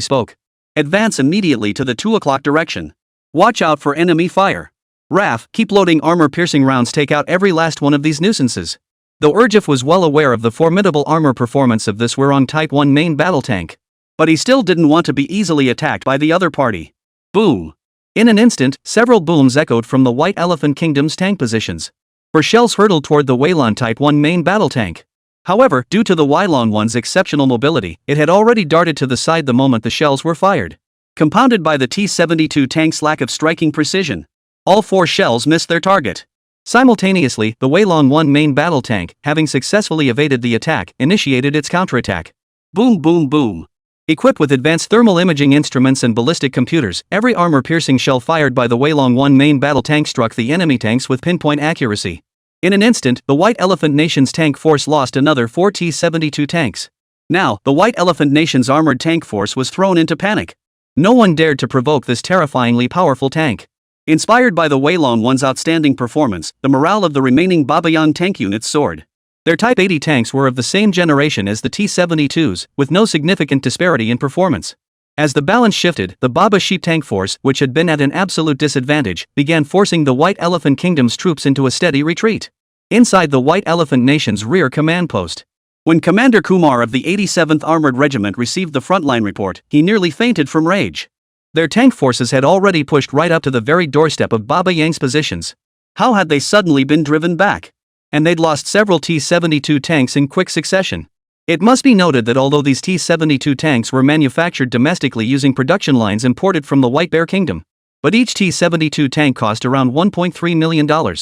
spoke. Advance immediately to the 2 o'clock direction. Watch out for enemy fire. RAF, keep loading armor-piercing rounds, take out every last one of these nuisances. Though Urjev was well aware of the formidable armor performance of this Weyrong Type 1 main battle tank, but he still didn't want to be easily attacked by the other party. Boom! In an instant, several booms echoed from the White Elephant Kingdom's tank positions. For shells hurtled toward the Weylong Type 1 main battle tank. However, due to the Weylong 1's exceptional mobility, it had already darted to the side the moment the shells were fired. Compounded by the T-72 tank's lack of striking precision, all 4 shells missed their target. Simultaneously, the Weylong 1 main battle tank, having successfully evaded the attack, initiated its counterattack. Boom boom boom. Equipped with advanced thermal imaging instruments and ballistic computers, every armor-piercing shell fired by the Weylong 1 main battle tank struck the enemy tanks with pinpoint accuracy. In an instant, the White Elephant Nation's tank force lost another 4 T-72 tanks. Now, the White Elephant Nation's armored tank force was thrown into panic. No one dared to provoke this terrifyingly powerful tank. Inspired by the Weylong 1's outstanding performance, the morale of the remaining Baba Yang tank units soared. Their Type 80 tanks were of the same generation as the T-72s, with no significant disparity in performance. As the balance shifted, the Baba Sheep tank force, which had been at an absolute disadvantage, began forcing the White Elephant Kingdom's troops into a steady retreat. Inside the White Elephant Nation's rear command post, when Commander Kumar of the 87th Armored Regiment received the frontline report, he nearly fainted from rage. Their tank forces had already pushed right up to the very doorstep of Baba Yang's positions. How had they suddenly been driven back? And they'd lost several T-72 tanks in quick succession. It must be noted that although these T-72 tanks were manufactured domestically using production lines imported from the White Bear Kingdom, but each T-72 tank cost around $1.3 million.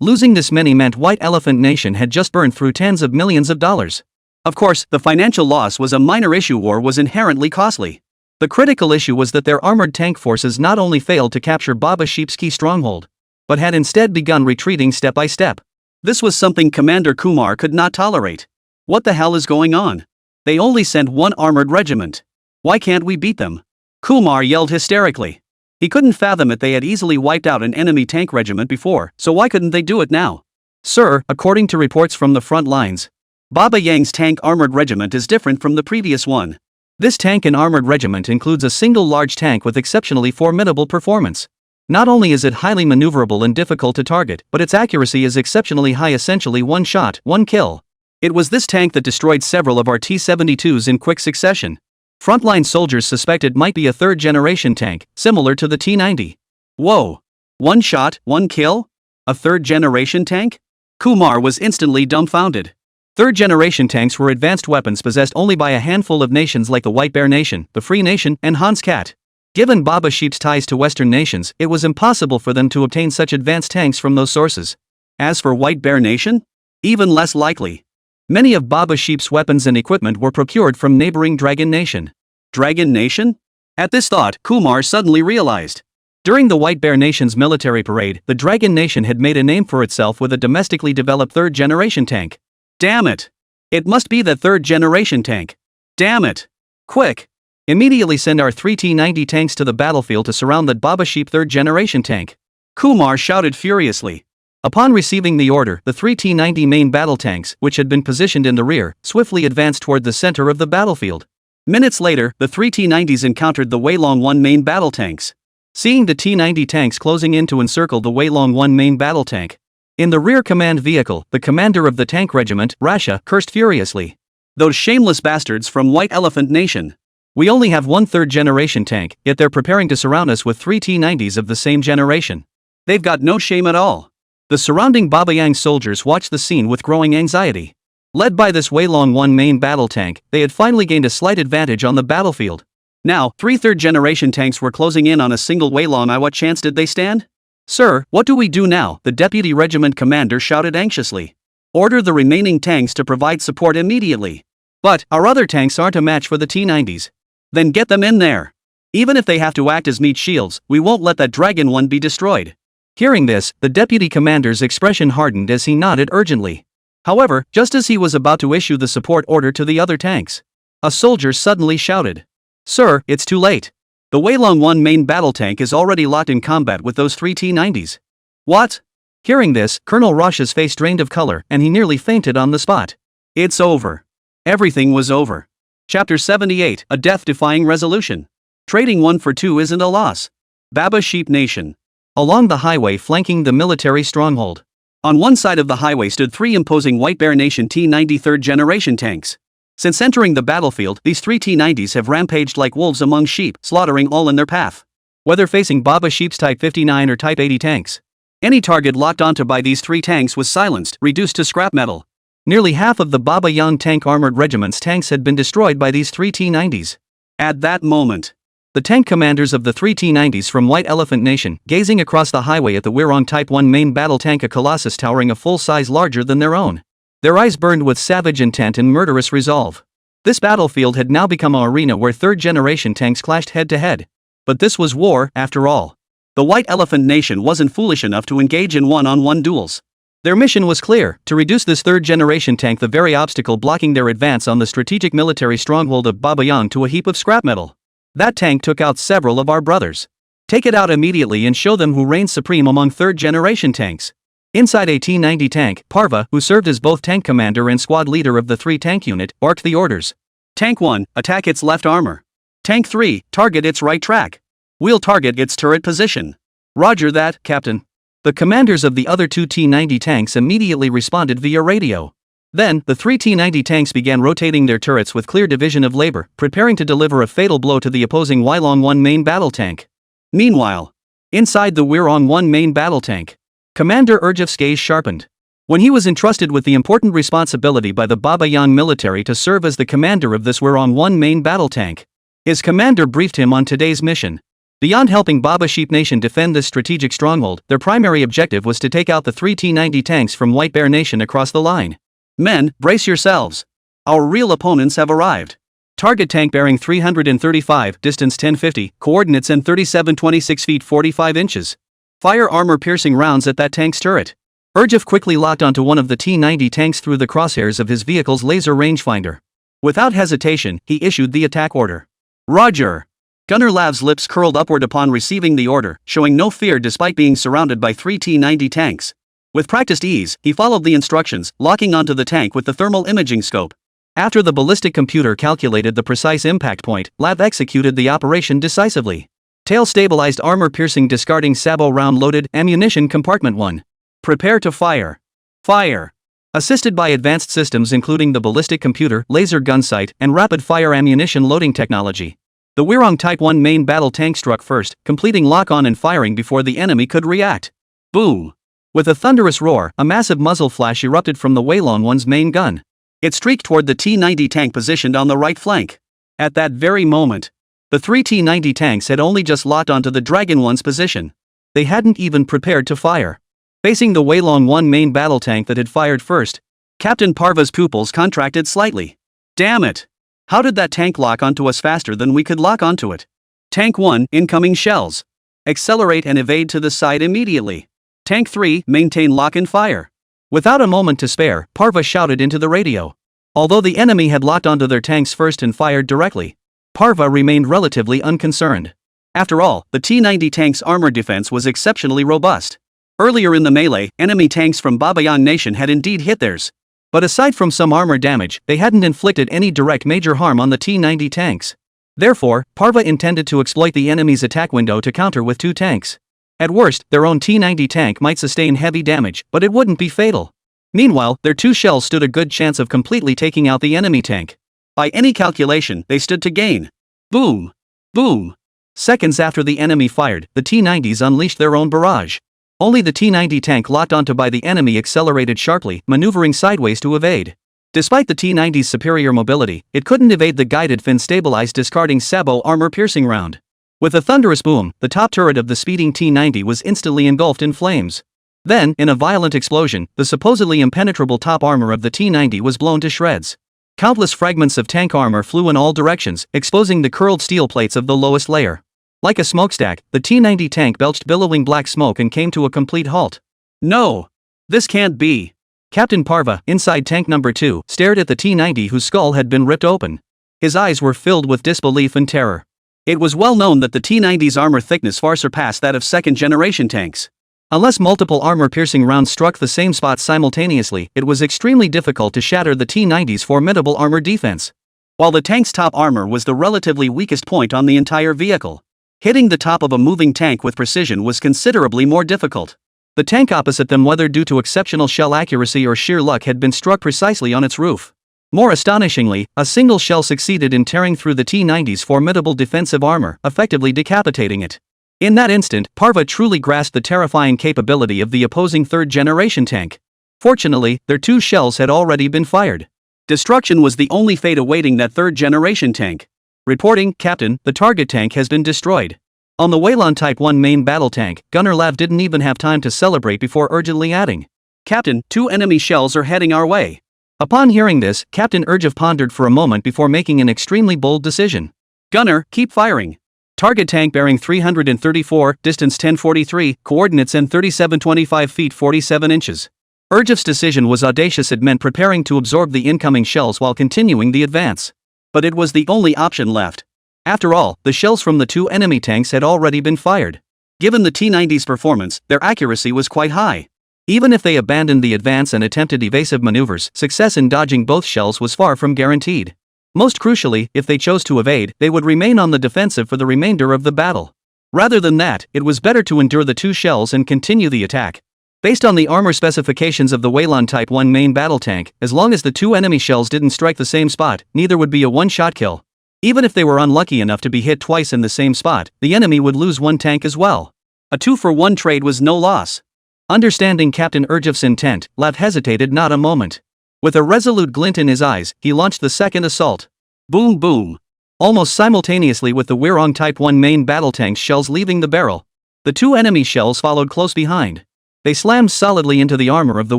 Losing this many meant White Elephant Nation had just burned through tens of millions of dollars. Of course, the financial loss was a minor issue. War was inherently costly. The critical issue was that their armored tank forces not only failed to capture Baba Sheep's key stronghold, but had instead begun retreating step by step. This was something Commander Kumar could not tolerate. What the hell is going on? They only sent 1 armored regiment. Why can't we beat them? Kumar yelled hysterically. He couldn't fathom it. They had easily wiped out an enemy tank regiment before, so why couldn't they do it now? Sir, according to reports from the front lines, Baba Yang's tank armored regiment is different from the previous one. This tank and armored regiment includes a single large tank with exceptionally formidable performance. Not only is it highly maneuverable and difficult to target, but its accuracy is exceptionally high, essentially one shot, one kill. It was this tank that destroyed several of our T-72s in quick succession. Frontline soldiers suspected might be a third-generation tank, similar to the T-90. Whoa! One shot, one kill? A third-generation tank? Kumar was instantly dumbfounded. Third-generation tanks were advanced weapons possessed only by a handful of nations like the White Bear Nation, the Free Nation, and Han's Cat. Given Baba Sheep's ties to Western nations, it was impossible for them to obtain such advanced tanks from those sources. As for White Bear Nation? Even less likely. Many of Baba Sheep's weapons and equipment were procured from neighboring Dragon Nation. Dragon Nation? At this thought, Kumar suddenly realized. During the White Bear Nation's military parade, the Dragon Nation had made a name for itself with a domestically developed third-generation tank. Damn it! It must be the third-generation tank. Damn it! Quick! Immediately send our 3 T-90 tanks to the battlefield to surround the Baba Sheep third-generation tank. Kumar shouted furiously. Upon receiving the order, the 3 T-90 main battle tanks, which had been positioned in the rear, swiftly advanced toward the center of the battlefield. Minutes later, the 3 T-90s encountered the Weilong 1 main battle tanks. Seeing the T-90 tanks closing in to encircle the Weilong 1 main battle tank, in the rear command vehicle, the commander of the tank regiment, Rasha, cursed furiously. Those shameless bastards from White Elephant Nation. We only have one third-generation tank, yet they're preparing to surround us with 3 T-90s of the same generation. They've got no shame at all. The surrounding Baba Yang soldiers watched the scene with growing anxiety. Led by this Weilong 1 main battle tank, they had finally gained a slight advantage on the battlefield. Now, 3 third-generation tanks were closing in on a single Weilong. What chance did they stand? Sir, what do we do now? The deputy regiment commander shouted anxiously. Order the remaining tanks to provide support immediately. But our other tanks aren't a match for the T-90s. Then get them in there. Even if they have to act as meat shields, we won't let that Dragon one be destroyed. Hearing this, the deputy commander's expression hardened as he nodded urgently. However, just as he was about to issue the support order to the other tanks, a soldier suddenly shouted. Sir, it's too late. The Weilong 1 main battle tank is already locked in combat with those 3 T-90s. What? Hearing this, Colonel Rasha's face drained of color and he nearly fainted on the spot. It's over. Everything was over. Chapter 78, a death-defying resolution. Trading 1 for 2 isn't a loss. Baba Sheep Nation. Along the highway flanking the military stronghold. On one side of the highway stood 3 imposing White Bear Nation T-90 third-generation tanks. Since entering the battlefield, these 3 T-90s have rampaged like wolves among sheep, slaughtering all in their path. Whether facing Baba Sheep's Type 59 or Type 80 tanks, any target locked onto by these 3 tanks was silenced, reduced to scrap metal. Nearly half of the Baba Yang tank armored regiment's tanks had been destroyed by these 3 T-90s. At that moment, the tank commanders of the 3 T-90s from White Elephant Nation, gazing across the highway at the Weirong Type 1 main battle tank, a colossus towering a full size larger than their own. Their eyes burned with savage intent and murderous resolve. This battlefield had now become an arena where third-generation tanks clashed head-to-head. But this was war, after all. The White Elephant Nation wasn't foolish enough to engage in one-on-one duels. Their mission was clear, to reduce this third-generation tank, the very obstacle blocking their advance on the strategic military stronghold of Baba Yang, to a heap of scrap metal. That tank took out several of our brothers. Take it out immediately and show them who reigns supreme among third-generation tanks. Inside a T-90 tank, Parva, who served as both tank commander and squad leader of the 3 tank unit, barked the orders. Tank 1, attack its left armor. Tank 3, target its right track. We'll target its turret position. Roger that, Captain. The commanders of the other 2 T-90 tanks immediately responded via radio. Then, the 3 T-90 tanks began rotating their turrets with clear division of labor, preparing to deliver a fatal blow to the opposing Weilong 1 main battle tank. Meanwhile, inside the Weirong 1 main battle tank, Commander Urjev's gaze sharpened. When he was entrusted with the important responsibility by the Baba Yang military to serve as the commander of this Weirong 1 main battle tank, his commander briefed him on today's mission. Beyond helping Baba Sheep Nation defend this strategic stronghold, their primary objective was to take out the 3 T-90 tanks from White Bear Nation across the line. Men, brace yourselves. Our real opponents have arrived. Target tank bearing 335, distance 1050, coordinates and 3726 feet 45 inches. Fire armor-piercing rounds at that tank's turret. Urjev quickly locked onto one of the T-90 tanks through the crosshairs of his vehicle's laser rangefinder. Without hesitation, he issued the attack order. Roger! Gunner Lav's lips curled upward upon receiving the order, showing no fear despite being surrounded by 3 T-90 tanks. With practiced ease, he followed the instructions, locking onto the tank with the thermal imaging scope. After the ballistic computer calculated the precise impact point, Lav executed the operation decisively. Tail stabilized armor-piercing discarding sabot round loaded ammunition compartment 1. Prepare to fire. Fire. Assisted by advanced systems including the ballistic computer, laser gun sight, and rapid-fire ammunition loading technology. The Weirong Type 1 main battle tank struck first, completing lock-on and firing before the enemy could react. Boom! With a thunderous roar, a massive muzzle flash erupted from the Weilong 1's main gun. It streaked toward the T-90 tank positioned on the right flank. At that very moment, the 3 T-90 tanks had only just locked onto the Dragon 1's position. They hadn't even prepared to fire. Facing the Weilong 1 main battle tank that had fired first, Captain Parva's pupils contracted slightly. Damn it! How did that tank lock onto us faster than we could lock onto it? Tank 1, incoming shells. Accelerate and evade to the side immediately. Tank 3, maintain lock and fire. Without a moment to spare, Parva shouted into the radio. Although the enemy had locked onto their tanks first and fired directly, Parva remained relatively unconcerned. After all, the T-90 tank's armor defense was exceptionally robust. Earlier in the melee, enemy tanks from Babayang Nation had indeed hit theirs. But aside from some armor damage, they hadn't inflicted any direct major harm on the T-90 tanks. Therefore, Parva intended to exploit the enemy's attack window to counter with 2 tanks. At worst, their own T-90 tank might sustain heavy damage, but it wouldn't be fatal. Meanwhile, their 2 shells stood a good chance of completely taking out the enemy tank. By any calculation, they stood to gain. Boom! Boom! Seconds after the enemy fired, the T-90s unleashed their own barrage. Only the T-90 tank locked onto by the enemy accelerated sharply, maneuvering sideways to evade. Despite the T-90's superior mobility, it couldn't evade the guided fin-stabilized discarding sabot armor-piercing round. With a thunderous boom, the top turret of the speeding T-90 was instantly engulfed in flames. Then, in a violent explosion, the supposedly impenetrable top armor of the T-90 was blown to shreds. Countless fragments of tank armor flew in all directions, exposing the curled steel plates of the lowest layer. Like a smokestack, the T-90 tank belched billowing black smoke and came to a complete halt. No! This can't be! Captain Parva, inside tank number 2, stared at the T-90 whose skull had been ripped open. His eyes were filled with disbelief and terror. It was well known that the T-90's armor thickness far surpassed that of second-generation tanks. Unless multiple armor-piercing rounds struck the same spot simultaneously, it was extremely difficult to shatter the T-90's formidable armor defense. While the tank's top armor was the relatively weakest point on the entire vehicle, hitting the top of a moving tank with precision was considerably more difficult. The tank opposite them, whether due to exceptional shell accuracy or sheer luck, had been struck precisely on its roof. More astonishingly, a single shell succeeded in tearing through the T-90's formidable defensive armor, effectively decapitating it. In that instant, Parva truly grasped the terrifying capability of the opposing third-generation tank. Fortunately, their 2 shells had already been fired. Destruction was the only fate awaiting that third-generation tank. Reporting, Captain, the target tank has been destroyed. On the Weilong Type 1 main battle tank, Gunner Lav didn't even have time to celebrate before urgently adding, "Captain, 2 enemy shells are heading our way." Upon hearing this, Captain Urjev pondered for a moment before making an extremely bold decision. "Gunner, keep firing. Target tank bearing 334, distance 1043, coordinates N 3725 feet 47 inches. Urjev's decision was audacious. It meant preparing to absorb the incoming shells while continuing the advance. But it was the only option left. After all, the shells from the 2 enemy tanks had already been fired. Given the T-90's performance, their accuracy was quite high. Even if they abandoned the advance and attempted evasive maneuvers, success in dodging both shells was far from guaranteed. Most crucially, if they chose to evade, they would remain on the defensive for the remainder of the battle. Rather than that, it was better to endure the 2 shells and continue the attack. Based on the armor specifications of the Weilong Type 1 main battle tank, as long as the 2 enemy shells didn't strike the same spot, neither would be a one-shot kill. Even if they were unlucky enough to be hit twice in the same spot, the enemy would lose 1 tank as well. A 2-for-1 trade was no loss. Understanding Captain Urjev's intent, Lav hesitated not a moment. With a resolute glint in his eyes, he launched the second assault. Boom boom. Almost simultaneously with the Weirong Type 1 main battle tank's shells leaving the barrel, the 2 enemy shells followed close behind. They slammed solidly into the armor of the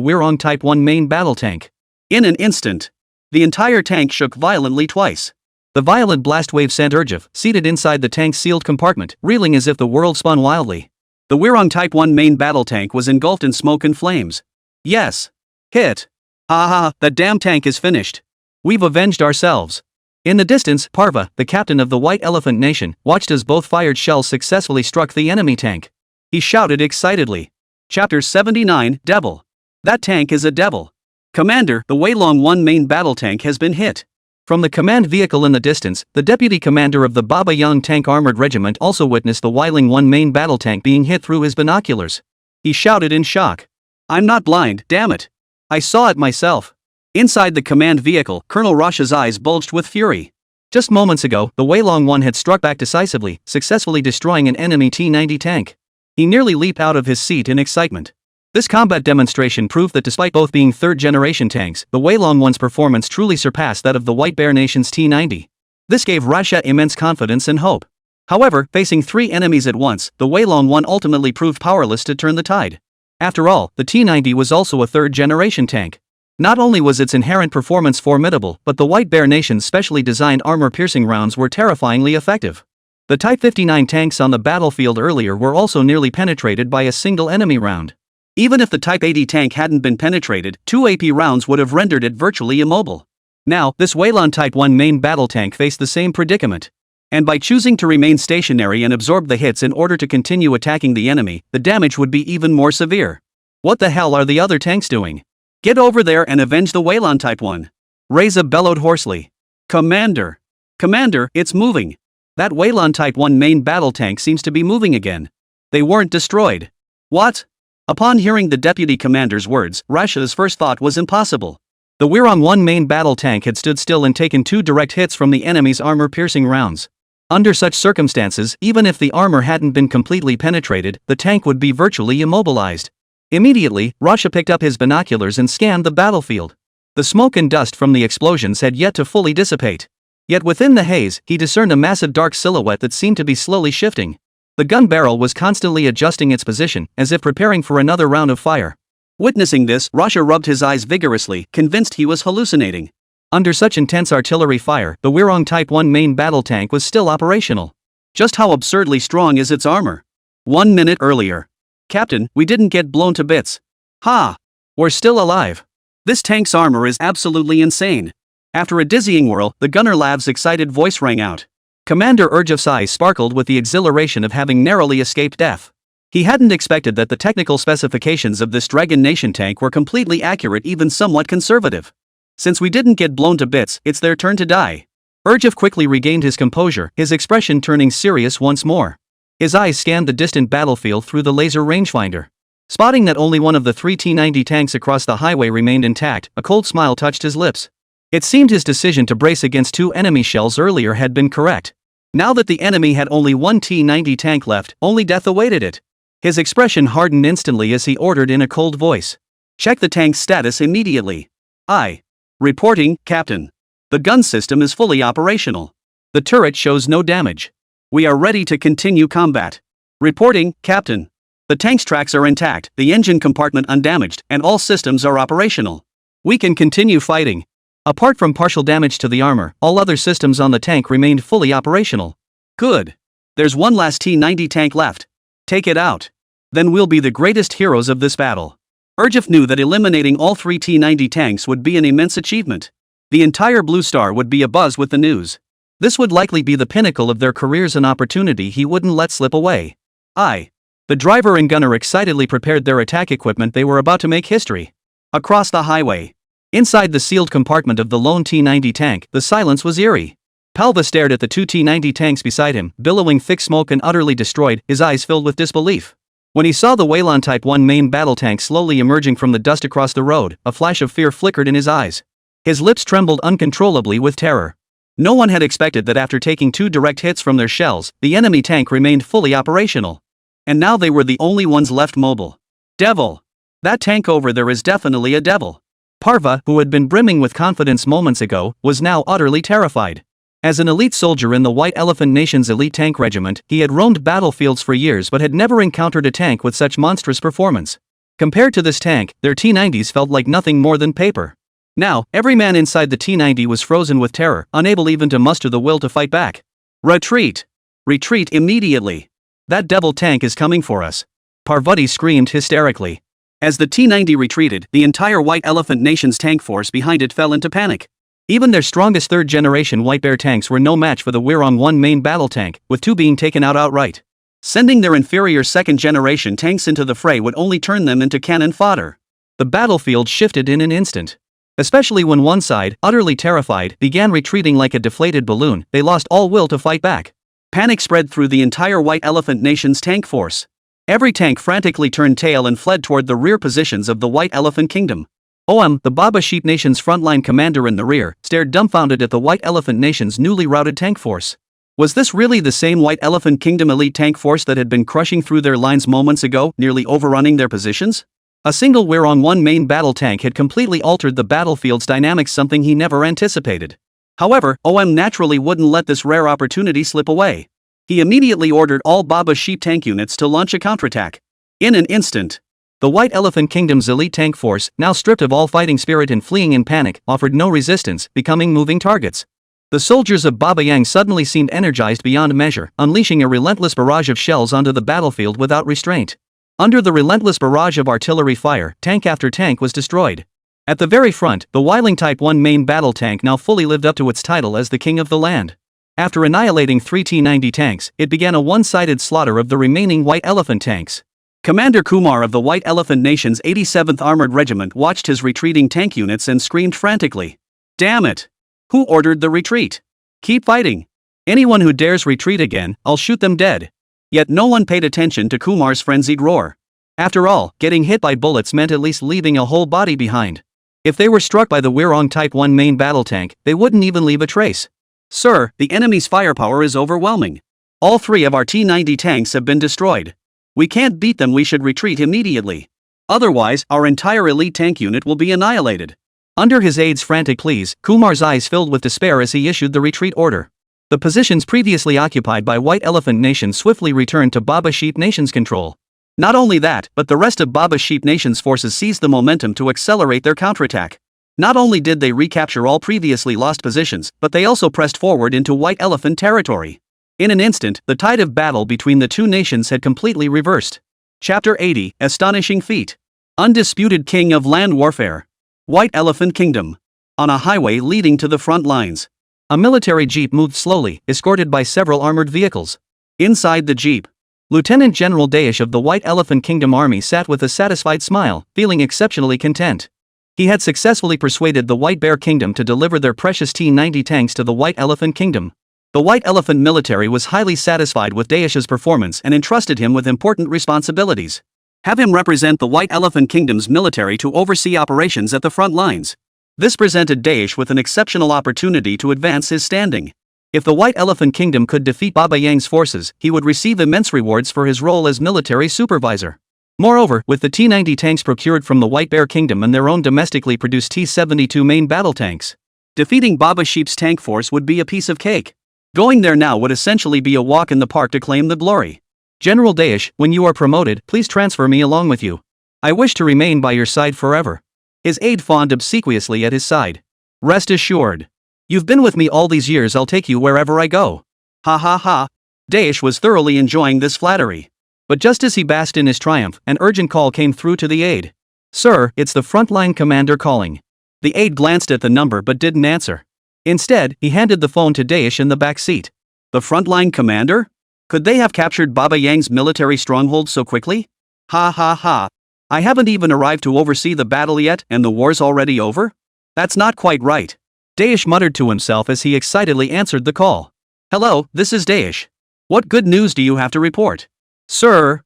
Weirong Type 1 main battle tank. In an instant, the entire tank shook violently twice. The violent blast wave sent Urjev, seated inside the tank's sealed compartment, reeling as if the world spun wildly. The Weirong Type 1 main battle tank was engulfed in smoke and flames. Yes. Hit. Haha, that damn tank is finished. We've avenged ourselves. In the distance, Parva, the captain of the White Elephant Nation, watched as both fired shells successfully struck the enemy tank. He shouted excitedly. Chapter 79, Devil. That tank is a devil. Commander, the Weilong 1 main battle tank has been hit. From the command vehicle in the distance, the deputy commander of the Baba Yang Tank Armored Regiment also witnessed the Weiling 1 main battle tank being hit through his binoculars. He shouted in shock. I'm not blind, damn it. I saw it myself. Inside the command vehicle, Colonel Rocha's eyes bulged with fury. Just moments ago, the Weilong 1 had struck back decisively, successfully destroying an enemy T-90 tank. He nearly leaped out of his seat in excitement. This combat demonstration proved that despite both being third-generation tanks, the Weilong 1's performance truly surpassed that of the White Bear Nation's T-90. This gave Russia immense confidence and hope. However, facing 3 enemies at once, the Weilong 1 ultimately proved powerless to turn the tide. After all, the T-90 was also a third-generation tank. Not only was its inherent performance formidable, but the White Bear Nation's specially designed armor-piercing rounds were terrifyingly effective. The Type 59 tanks on the battlefield earlier were also nearly penetrated by a single enemy round. Even if the Type 80 tank hadn't been penetrated, 2 AP rounds would have rendered it virtually immobile. Now, this Weilong Type 1 main battle tank faced the same predicament. And by choosing to remain stationary and absorb the hits in order to continue attacking the enemy, the damage would be even more severe. What the hell are the other tanks doing? Get over there and avenge the Weilong Type 1. Reza bellowed hoarsely. Commander! Commander, it's moving! That Weilong Type 1 main battle tank seems to be moving again. They weren't destroyed. What? Upon hearing the deputy commander's words, Russia's first thought was impossible. The Weilong 1 main battle tank had stood still and taken 2 direct hits from the enemy's armor-piercing rounds. Under such circumstances, even if the armor hadn't been completely penetrated, the tank would be virtually immobilized. Immediately, Russia picked up his binoculars and scanned the battlefield. The smoke and dust from the explosions had yet to fully dissipate. Yet within the haze, he discerned a massive dark silhouette that seemed to be slowly shifting. The gun barrel was constantly adjusting its position, as if preparing for another round of fire. Witnessing this, Russia rubbed his eyes vigorously, convinced he was hallucinating. Under such intense artillery fire, the Weilong Type 1 main battle tank was still operational. Just how absurdly strong is its armor? 1 minute earlier. Captain, we didn't get blown to bits. Ha! We're still alive. This tank's armor is absolutely insane. After a dizzying whirl, the Gunner Lab's excited voice rang out. Commander Urjev's eyes sparkled with the exhilaration of having narrowly escaped death. He hadn't expected that the technical specifications of this Dragon Nation tank were completely accurate, even somewhat conservative. Since we didn't get blown to bits, it's their turn to die. Urjev quickly regained his composure, his expression turning serious once more. His eyes scanned the distant battlefield through the laser rangefinder. Spotting that only one of the 3 T-90 tanks across the highway remained intact, a cold smile touched his lips. It seemed his decision to brace against 2 enemy shells earlier had been correct. Now that the enemy had only 1 T-90 tank left, only death awaited it. His expression hardened instantly as he ordered in a cold voice. Check the tank's status immediately. Aye. Reporting, Captain. The gun system is fully operational. The turret shows no damage. We are ready to continue combat. Reporting, Captain. The tank's tracks are intact, the engine compartment undamaged, and all systems are operational. We can continue fighting. Apart from partial damage to the armor, all other systems on the tank remained fully operational. Good. There's 1 last T-90 tank left. Take it out. Then we'll be the greatest heroes of this battle. Urjev knew that eliminating all 3 T-90 tanks would be an immense achievement. The entire Blue Star would be abuzz with the news. This would likely be the pinnacle of their careers, an opportunity he wouldn't let slip away. Aye. The driver and gunner excitedly prepared their attack equipment. They were about to make history. Across the highway. Inside the sealed compartment of the lone T-90 tank, the silence was eerie. Palva stared at the 2 T-90 tanks beside him, billowing thick smoke and utterly destroyed, his eyes filled with disbelief. When he saw the Weilong Type 1 main battle tank slowly emerging from the dust across the road, a flash of fear flickered in his eyes. His lips trembled uncontrollably with terror. No one had expected that after taking 2 direct hits from their shells, the enemy tank remained fully operational. And now they were the only ones left mobile. Devil! That tank over there is definitely a devil. Parva, who had been brimming with confidence moments ago, was now utterly terrified. As an elite soldier in the White Elephant Nation's elite tank regiment, he had roamed battlefields for years but had never encountered a tank with such monstrous performance. Compared to this tank, their T-90s felt like nothing more than paper. Now, every man inside the T-90 was frozen with terror, unable even to muster the will to fight back. Retreat! Retreat immediately! That devil tank is coming for us! Parvati screamed hysterically. As the T-90 retreated, the entire White Elephant Nation's tank force behind it fell into panic. Even their strongest third-generation White Bear tanks were no match for the Weilong 1 main battle tank, with 2 being taken out outright. Sending their inferior second-generation tanks into the fray would only turn them into cannon fodder. The battlefield shifted in an instant. Especially when one side, utterly terrified, began retreating like a deflated balloon, they lost all will to fight back. Panic spread through the entire White Elephant Nation's tank force. Every tank frantically turned tail and fled toward the rear positions of the White Elephant Kingdom. The Baba Sheep Nation's frontline commander in the rear, stared dumbfounded at the White Elephant Nation's newly routed tank force. Was this really the same White Elephant Kingdom elite tank force that had been crushing through their lines moments ago, nearly overrunning their positions? A single Weirong-1 main battle tank had completely altered the battlefield's dynamics, something he never anticipated. However, naturally wouldn't let this rare opportunity slip away. He immediately ordered all Baba Sheep tank units to launch a counterattack. In an instant, the White Elephant Kingdom's elite tank force, now stripped of all fighting spirit and fleeing in panic, offered no resistance, becoming moving targets. The soldiers of Baba Yang suddenly seemed energized beyond measure, unleashing a relentless barrage of shells onto the battlefield without restraint. Under the relentless barrage of artillery fire, tank after tank was destroyed. At the very front, the Weiling Type 1 main battle tank now fully lived up to its title as the king of the land. After annihilating 3 T-90 tanks, it began a one-sided slaughter of the remaining White Elephant tanks. Commander Kumar of the White Elephant Nation's 87th Armored Regiment watched his retreating tank units and screamed frantically. "Damn it! Who ordered the retreat? Keep fighting! Anyone who dares retreat again, I'll shoot them dead." Yet no one paid attention to Kumar's frenzied roar. After all, getting hit by bullets meant at least leaving a whole body behind. If they were struck by the Weirong Type 1 main battle tank, they wouldn't even leave a trace. "Sir, the enemy's firepower is overwhelming. All 3 of our T-90 tanks have been destroyed. We can't beat them, we should retreat immediately. Otherwise, our entire elite tank unit will be annihilated." Under his aide's frantic pleas, Kumar's eyes filled with despair as he issued the retreat order. The positions previously occupied by White Elephant Nation swiftly returned to Baba Sheep Nation's control. Not only that, but the rest of Baba Sheep Nation's forces seized the momentum to accelerate their counterattack. Not only did they recapture all previously lost positions, but they also pressed forward into White Elephant territory. In an instant, the tide of battle between the two nations had completely reversed. Chapter 80, Astonishing Feat. Undisputed King of Land Warfare. White Elephant Kingdom. On a highway leading to the front lines, a military jeep moved slowly, escorted by several armored vehicles. Inside the jeep, Lieutenant General Daesh of the White Elephant Kingdom Army sat with a satisfied smile, feeling exceptionally content. He had successfully persuaded the White Bear Kingdom to deliver their precious T-90 tanks to the White Elephant Kingdom. The White Elephant military was highly satisfied with Daesh's performance and entrusted him with important responsibilities. Have him represent the White Elephant Kingdom's military to oversee operations at the front lines. This presented Daesh with an exceptional opportunity to advance his standing. If the White Elephant Kingdom could defeat Baba Yang's forces, he would receive immense rewards for his role as military supervisor. Moreover, with the T-90 tanks procured from the White Bear Kingdom and their own domestically produced T-72 main battle tanks, defeating Baba Sheep's tank force would be a piece of cake. Going there now would essentially be a walk in the park to claim the glory. "General Daesh, when you are promoted, please transfer me along with you. I wish to remain by your side forever." His aide fawned obsequiously at his side. "Rest assured. You've been with me all these years, I'll take you wherever I go." Ha ha ha. Daesh was thoroughly enjoying this flattery. But just as he basked in his triumph, an urgent call came through to the aide. "Sir, it's the frontline commander calling." The aide glanced at the number but didn't answer. Instead, he handed the phone to Daesh in the back seat. The frontline commander? Could they have captured Baba Yang's military stronghold so quickly? Ha ha ha. I haven't even arrived to oversee the battle yet, and the war's already over? That's not quite right. Daesh muttered to himself as he excitedly answered the call. "Hello, this is Daesh. What good news do you have to report?" Sir,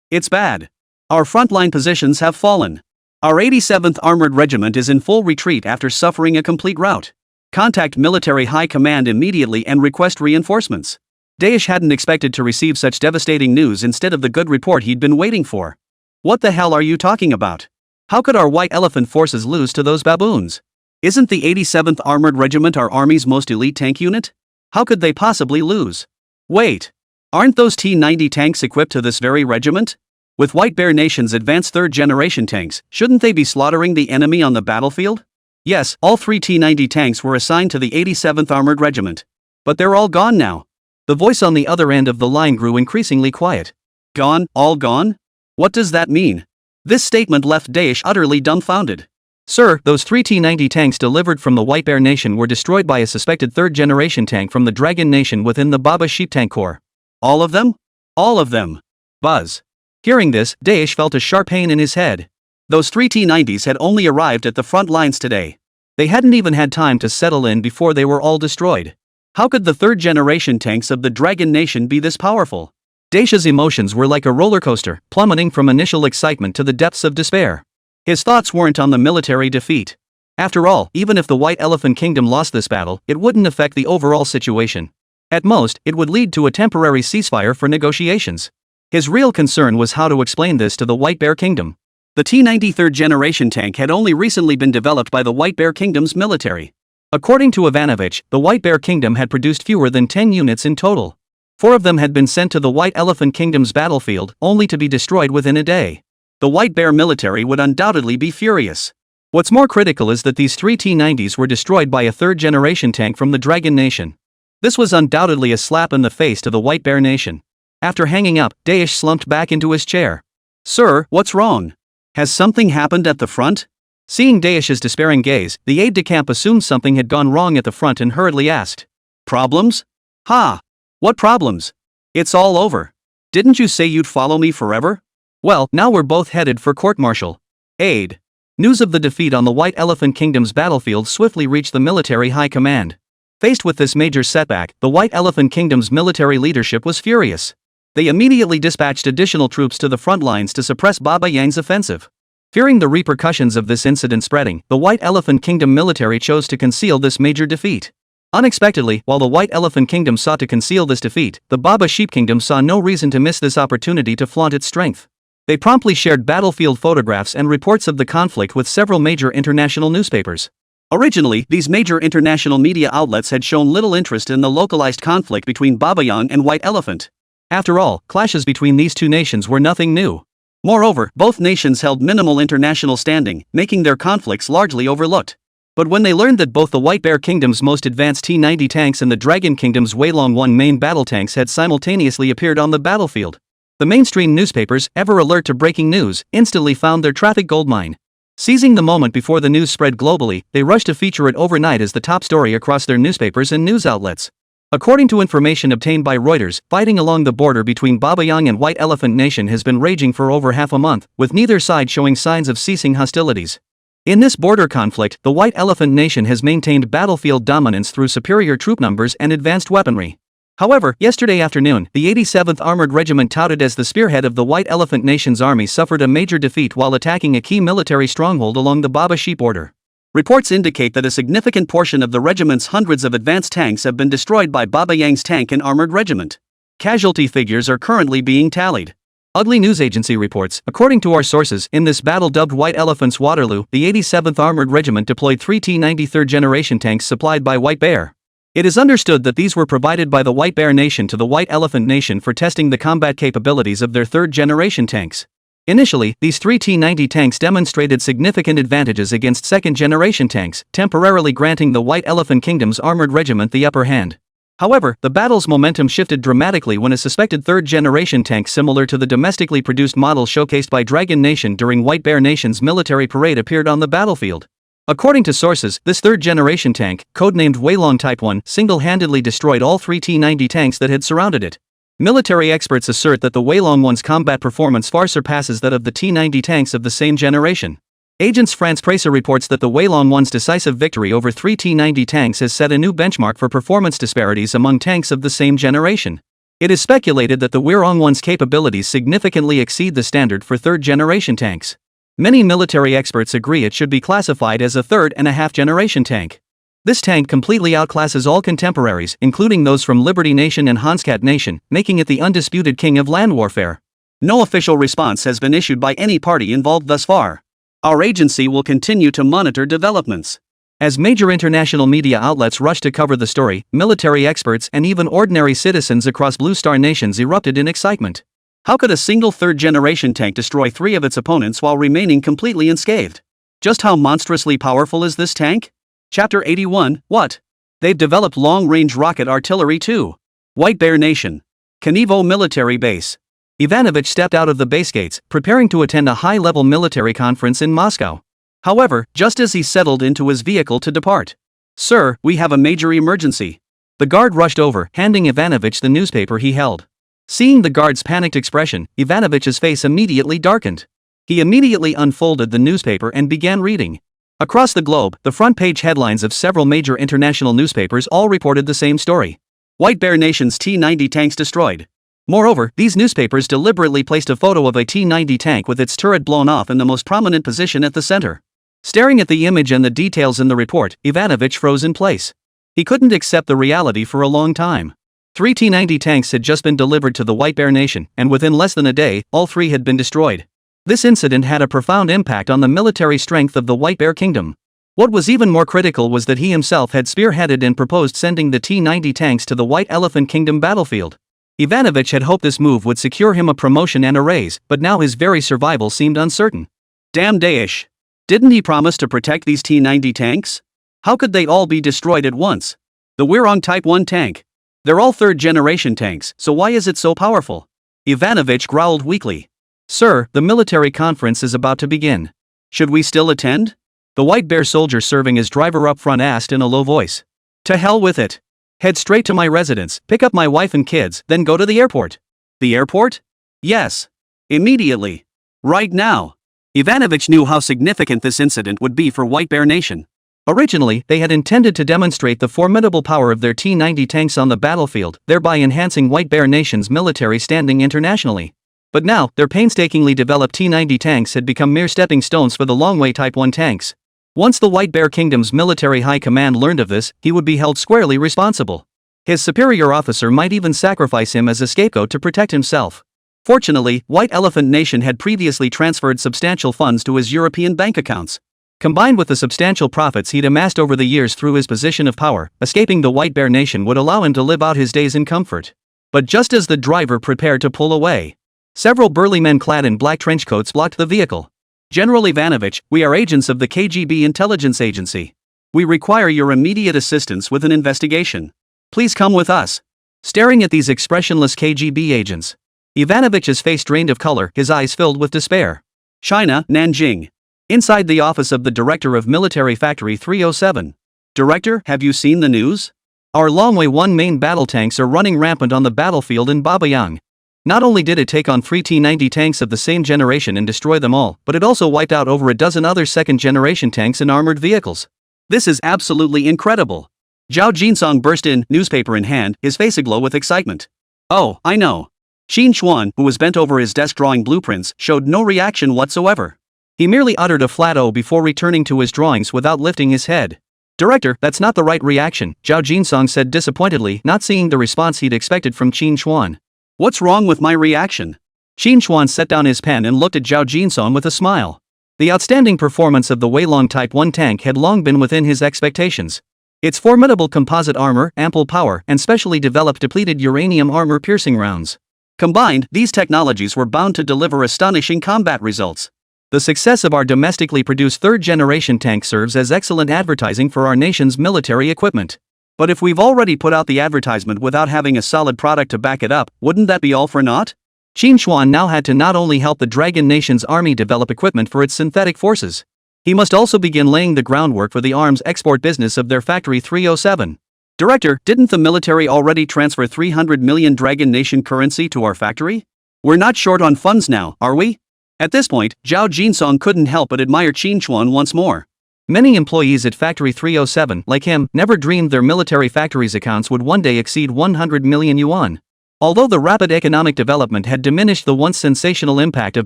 it's bad. Our frontline positions have fallen. Our 87th Armored Regiment is in full retreat after suffering a complete rout. Contact Military High Command immediately and request reinforcements." Daesh hadn't expected to receive such devastating news instead of the good report he'd been waiting for. "What the hell are you talking about? How could our White Elephant forces lose to those baboons? Isn't the 87th Armored Regiment our Army's most elite tank unit? How could they possibly lose? Wait, aren't those T-90 tanks equipped to this very regiment? With White Bear Nation's advanced third-generation tanks, shouldn't they be slaughtering the enemy on the battlefield?" Yes, all 3 T-90 tanks were assigned to the 87th Armored Regiment. But they're all gone now. The voice on the other end of the line grew increasingly quiet. "Gone, all gone? What does that mean?" This statement left Daesh utterly dumbfounded. "Sir, those 3 T-90 tanks delivered from the White Bear Nation were destroyed by a suspected third-generation tank from the Dragon Nation within the Baba Sheep Tank Corps." "All of them?" "All of them." Buzz. Hearing this, Daesh felt a sharp pain in his head. Those three T-90s had only arrived at the front lines today. They hadn't even had time to settle in before they were all destroyed. How could the third-generation tanks of the Dragon Nation be this powerful? Daisha's emotions were like a roller coaster, plummeting from initial excitement to the depths of despair. His thoughts weren't on the military defeat. After all, even if the White Elephant Kingdom lost this battle, it wouldn't affect the overall situation. At most, it would lead to a temporary ceasefire for negotiations. His real concern was how to explain this to the White Bear Kingdom. The T-90 third-generation tank had only recently been developed by the White Bear Kingdom's military. According to Ivanovich, the White Bear Kingdom had produced fewer than 10 units in total. 4 of them had been sent to the White Elephant Kingdom's battlefield, only to be destroyed within a day. The White Bear military would undoubtedly be furious. What's more critical is that these 3 T-90s were destroyed by a third-generation tank from the Dragon Nation. This was undoubtedly a slap in the face to the White Bear Nation. After hanging up, Daesh slumped back into his chair. "Sir, what's wrong? Has something happened at the front?" Seeing Daesh's despairing gaze, the aide-de-camp assumed something had gone wrong at the front and hurriedly asked. "Problems? Ha! What problems? It's all over. Didn't you say you'd follow me forever? Well, now we're both headed for court-martial." Aide. News of the defeat on the White Elephant Kingdom's battlefield swiftly reached the military high command. Faced with this major setback, the White Elephant Kingdom's military leadership was furious. They immediately dispatched additional troops to the front lines to suppress Baba Yang's offensive. Fearing the repercussions of this incident spreading, the White Elephant Kingdom military chose to conceal this major defeat. Unexpectedly, while the White Elephant Kingdom sought to conceal this defeat, the Baba Sheep Kingdom saw no reason to miss this opportunity to flaunt its strength. They promptly shared battlefield photographs and reports of the conflict with several major international newspapers. Originally, these major international media outlets had shown little interest in the localized conflict between Baba Yang and White Elephant. After all, clashes between these two nations were nothing new. Moreover, both nations held minimal international standing, making their conflicts largely overlooked. But when they learned that both the White Bear Kingdom's most advanced T-90 tanks and the Dragon Kingdom's Weilong 1 main battle tanks had simultaneously appeared on the battlefield, the mainstream newspapers, ever alert to breaking news, instantly found their traffic goldmine. Seizing the moment before the news spread globally, they rushed to feature it overnight as the top story across their newspapers and news outlets. According to information obtained by Reuters, fighting along the border between Baba Yang and White Elephant Nation has been raging for over half a month, with neither side showing signs of ceasing hostilities. In this border conflict, the White Elephant Nation has maintained battlefield dominance through superior troop numbers and advanced weaponry. However, yesterday afternoon, the 87th Armored Regiment, touted as the spearhead of the White Elephant Nation's army, suffered a major defeat while attacking a key military stronghold along the Baba Sheep border. Reports indicate that a significant portion of the regiment's hundreds of advanced tanks have been destroyed by Baba Yang's tank and armored regiment. Casualty figures are currently being tallied. Ugly News Agency reports, according to our sources, in this battle dubbed White Elephant's Waterloo, the 87th Armored Regiment deployed 3 T-90 third-generation tanks supplied by White Bear. It is understood that these were provided by the White Bear Nation to the White Elephant Nation for testing the combat capabilities of their third-generation tanks. Initially, these 3 T-90 tanks demonstrated significant advantages against second-generation tanks, temporarily granting the White Elephant Kingdom's armored regiment the upper hand. However, the battle's momentum shifted dramatically when a suspected third-generation tank similar to the domestically produced model showcased by Dragon Nation during White Bear Nation's military parade appeared on the battlefield. According to sources, this third-generation tank, codenamed Weilong Type 1, single-handedly destroyed all 3 T-90 tanks that had surrounded it. Military experts assert that the Weilong 1's combat performance far surpasses that of the T-90 tanks of the same generation. Agence France-Presse reports that the Weilong 1's decisive victory over 3 T-90 tanks has set a new benchmark for performance disparities among tanks of the same generation. It is speculated that the Weilong 1's capabilities significantly exceed the standard for third-generation tanks. Many military experts agree it should be classified as a third-and-a-half-generation tank. This tank completely outclasses all contemporaries, including those from Liberty Nation and Handcrafting Nation, making it the undisputed king of land warfare. No official response has been issued by any party involved thus far. Our agency will continue to monitor developments. As major international media outlets rush to cover the story, military experts and even ordinary citizens across Blue Star nations erupted in excitement. How could a single third-generation tank destroy 3 of its opponents while remaining completely unscathed? Just how monstrously powerful is this tank? Chapter 81, What? They've developed long-range rocket artillery too. White Bear Nation. Kanivo Military Base. Ivanovich stepped out of the base gates, preparing to attend a high-level military conference in Moscow. However, just as he settled into his vehicle to depart, "Sir, we have a major emergency." The guard rushed over, handing Ivanovich the newspaper he held. Seeing the guard's panicked expression, Ivanovich's face immediately darkened. He immediately unfolded the newspaper and began reading. Across the globe, the front-page headlines of several major international newspapers all reported the same story. White Bear Nation's T-90 tanks destroyed. Moreover, these newspapers deliberately placed a photo of a T-90 tank with its turret blown off in the most prominent position at the center. Staring at the image and the details in the report, Ivanovich froze in place. He couldn't accept the reality for a long time. 3 T-90 tanks had just been delivered to the White Bear Nation, and within less than a day, all 3 had been destroyed. This incident had a profound impact on the military strength of the White Bear Kingdom. What was even more critical was that he himself had spearheaded and proposed sending the T-90 tanks to the White Elephant Kingdom battlefield. Ivanovich had hoped this move would secure him a promotion and a raise, but now his very survival seemed uncertain. Damn Daesh! Didn't he promise to protect these T-90 tanks? How could they all be destroyed at once? The Wirong Type 1 tank. They're all third-generation tanks, so why is it so powerful? Ivanovich growled weakly. Sir, the military conference is about to begin. Should we still attend? The White Bear soldier serving as driver up front asked in a low voice. To hell with it. Head straight to my residence, pick up my wife and kids, then go to the airport. The airport? Yes. Immediately. Right now. Ivanovich knew how significant this incident would be for White Bear Nation. Originally, they had intended to demonstrate the formidable power of their T-90 tanks on the battlefield, thereby enhancing White Bear Nation's military standing internationally. But now, their painstakingly developed T-90 tanks had become mere stepping stones for the Longguo Type 1 tanks. Once the White Bear Kingdom's military high command learned of this, he would be held squarely responsible. His superior officer might even sacrifice him as a scapegoat to protect himself. Fortunately, White Elephant Nation had previously transferred substantial funds to his European bank accounts. Combined with the substantial profits he'd amassed over the years through his position of power, escaping the White Bear Nation would allow him to live out his days in comfort. But just as the driver prepared to pull away, several burly men clad in black trenchcoats blocked the vehicle. General Ivanovich, we are agents of the KGB intelligence agency. We require your immediate assistance with an investigation. Please come with us. Staring at these expressionless KGB agents, Ivanovich's face drained of color, his eyes filled with despair. China, Nanjing. Inside the office of the director of Military Factory 307. Director, have you seen the news? Our Longguo 1 main battle tanks are running rampant on the battlefield in Babayang. Not only did it take on 3 T-90 tanks of the same generation and destroy them all, but it also wiped out over a dozen other second-generation tanks and armored vehicles. This is absolutely incredible. Zhao Jinsong burst in, newspaper in hand, his face aglow with excitement. Oh, I know. Qín Chuān, who was bent over his desk drawing blueprints, showed no reaction whatsoever. He merely uttered a flat O before returning to his drawings without lifting his head. Director, that's not the right reaction, Zhao Jinsong said disappointedly, not seeing the response he'd expected from Qín Chuān. What's wrong with my reaction? Qín Chuān set down his pen and looked at Zhao Jinsong with a smile. The outstanding performance of the Weilong Type 1 tank had long been within his expectations. Its formidable composite armor, ample power, and specially developed depleted uranium armor-piercing rounds. Combined, these technologies were bound to deliver astonishing combat results. The success of our domestically produced third-generation tank serves as excellent advertising for our nation's military equipment. But if we've already put out the advertisement without having a solid product to back it up, wouldn't that be all for naught? Qín Chuān now had to not only help the Dragon Nation's army develop equipment for its synthetic forces, he must also begin laying the groundwork for the arms export business of their Factory 307. Director, didn't the military already transfer 300 million Dragon Nation currency to our factory? We're not short on funds now, are we? At this point, Zhao Jinsong couldn't help but admire Qín Chuān once more. Many employees at Factory 307, like him, never dreamed their military factories' accounts would one day exceed 100 million yuan. Although the rapid economic development had diminished the once sensational impact of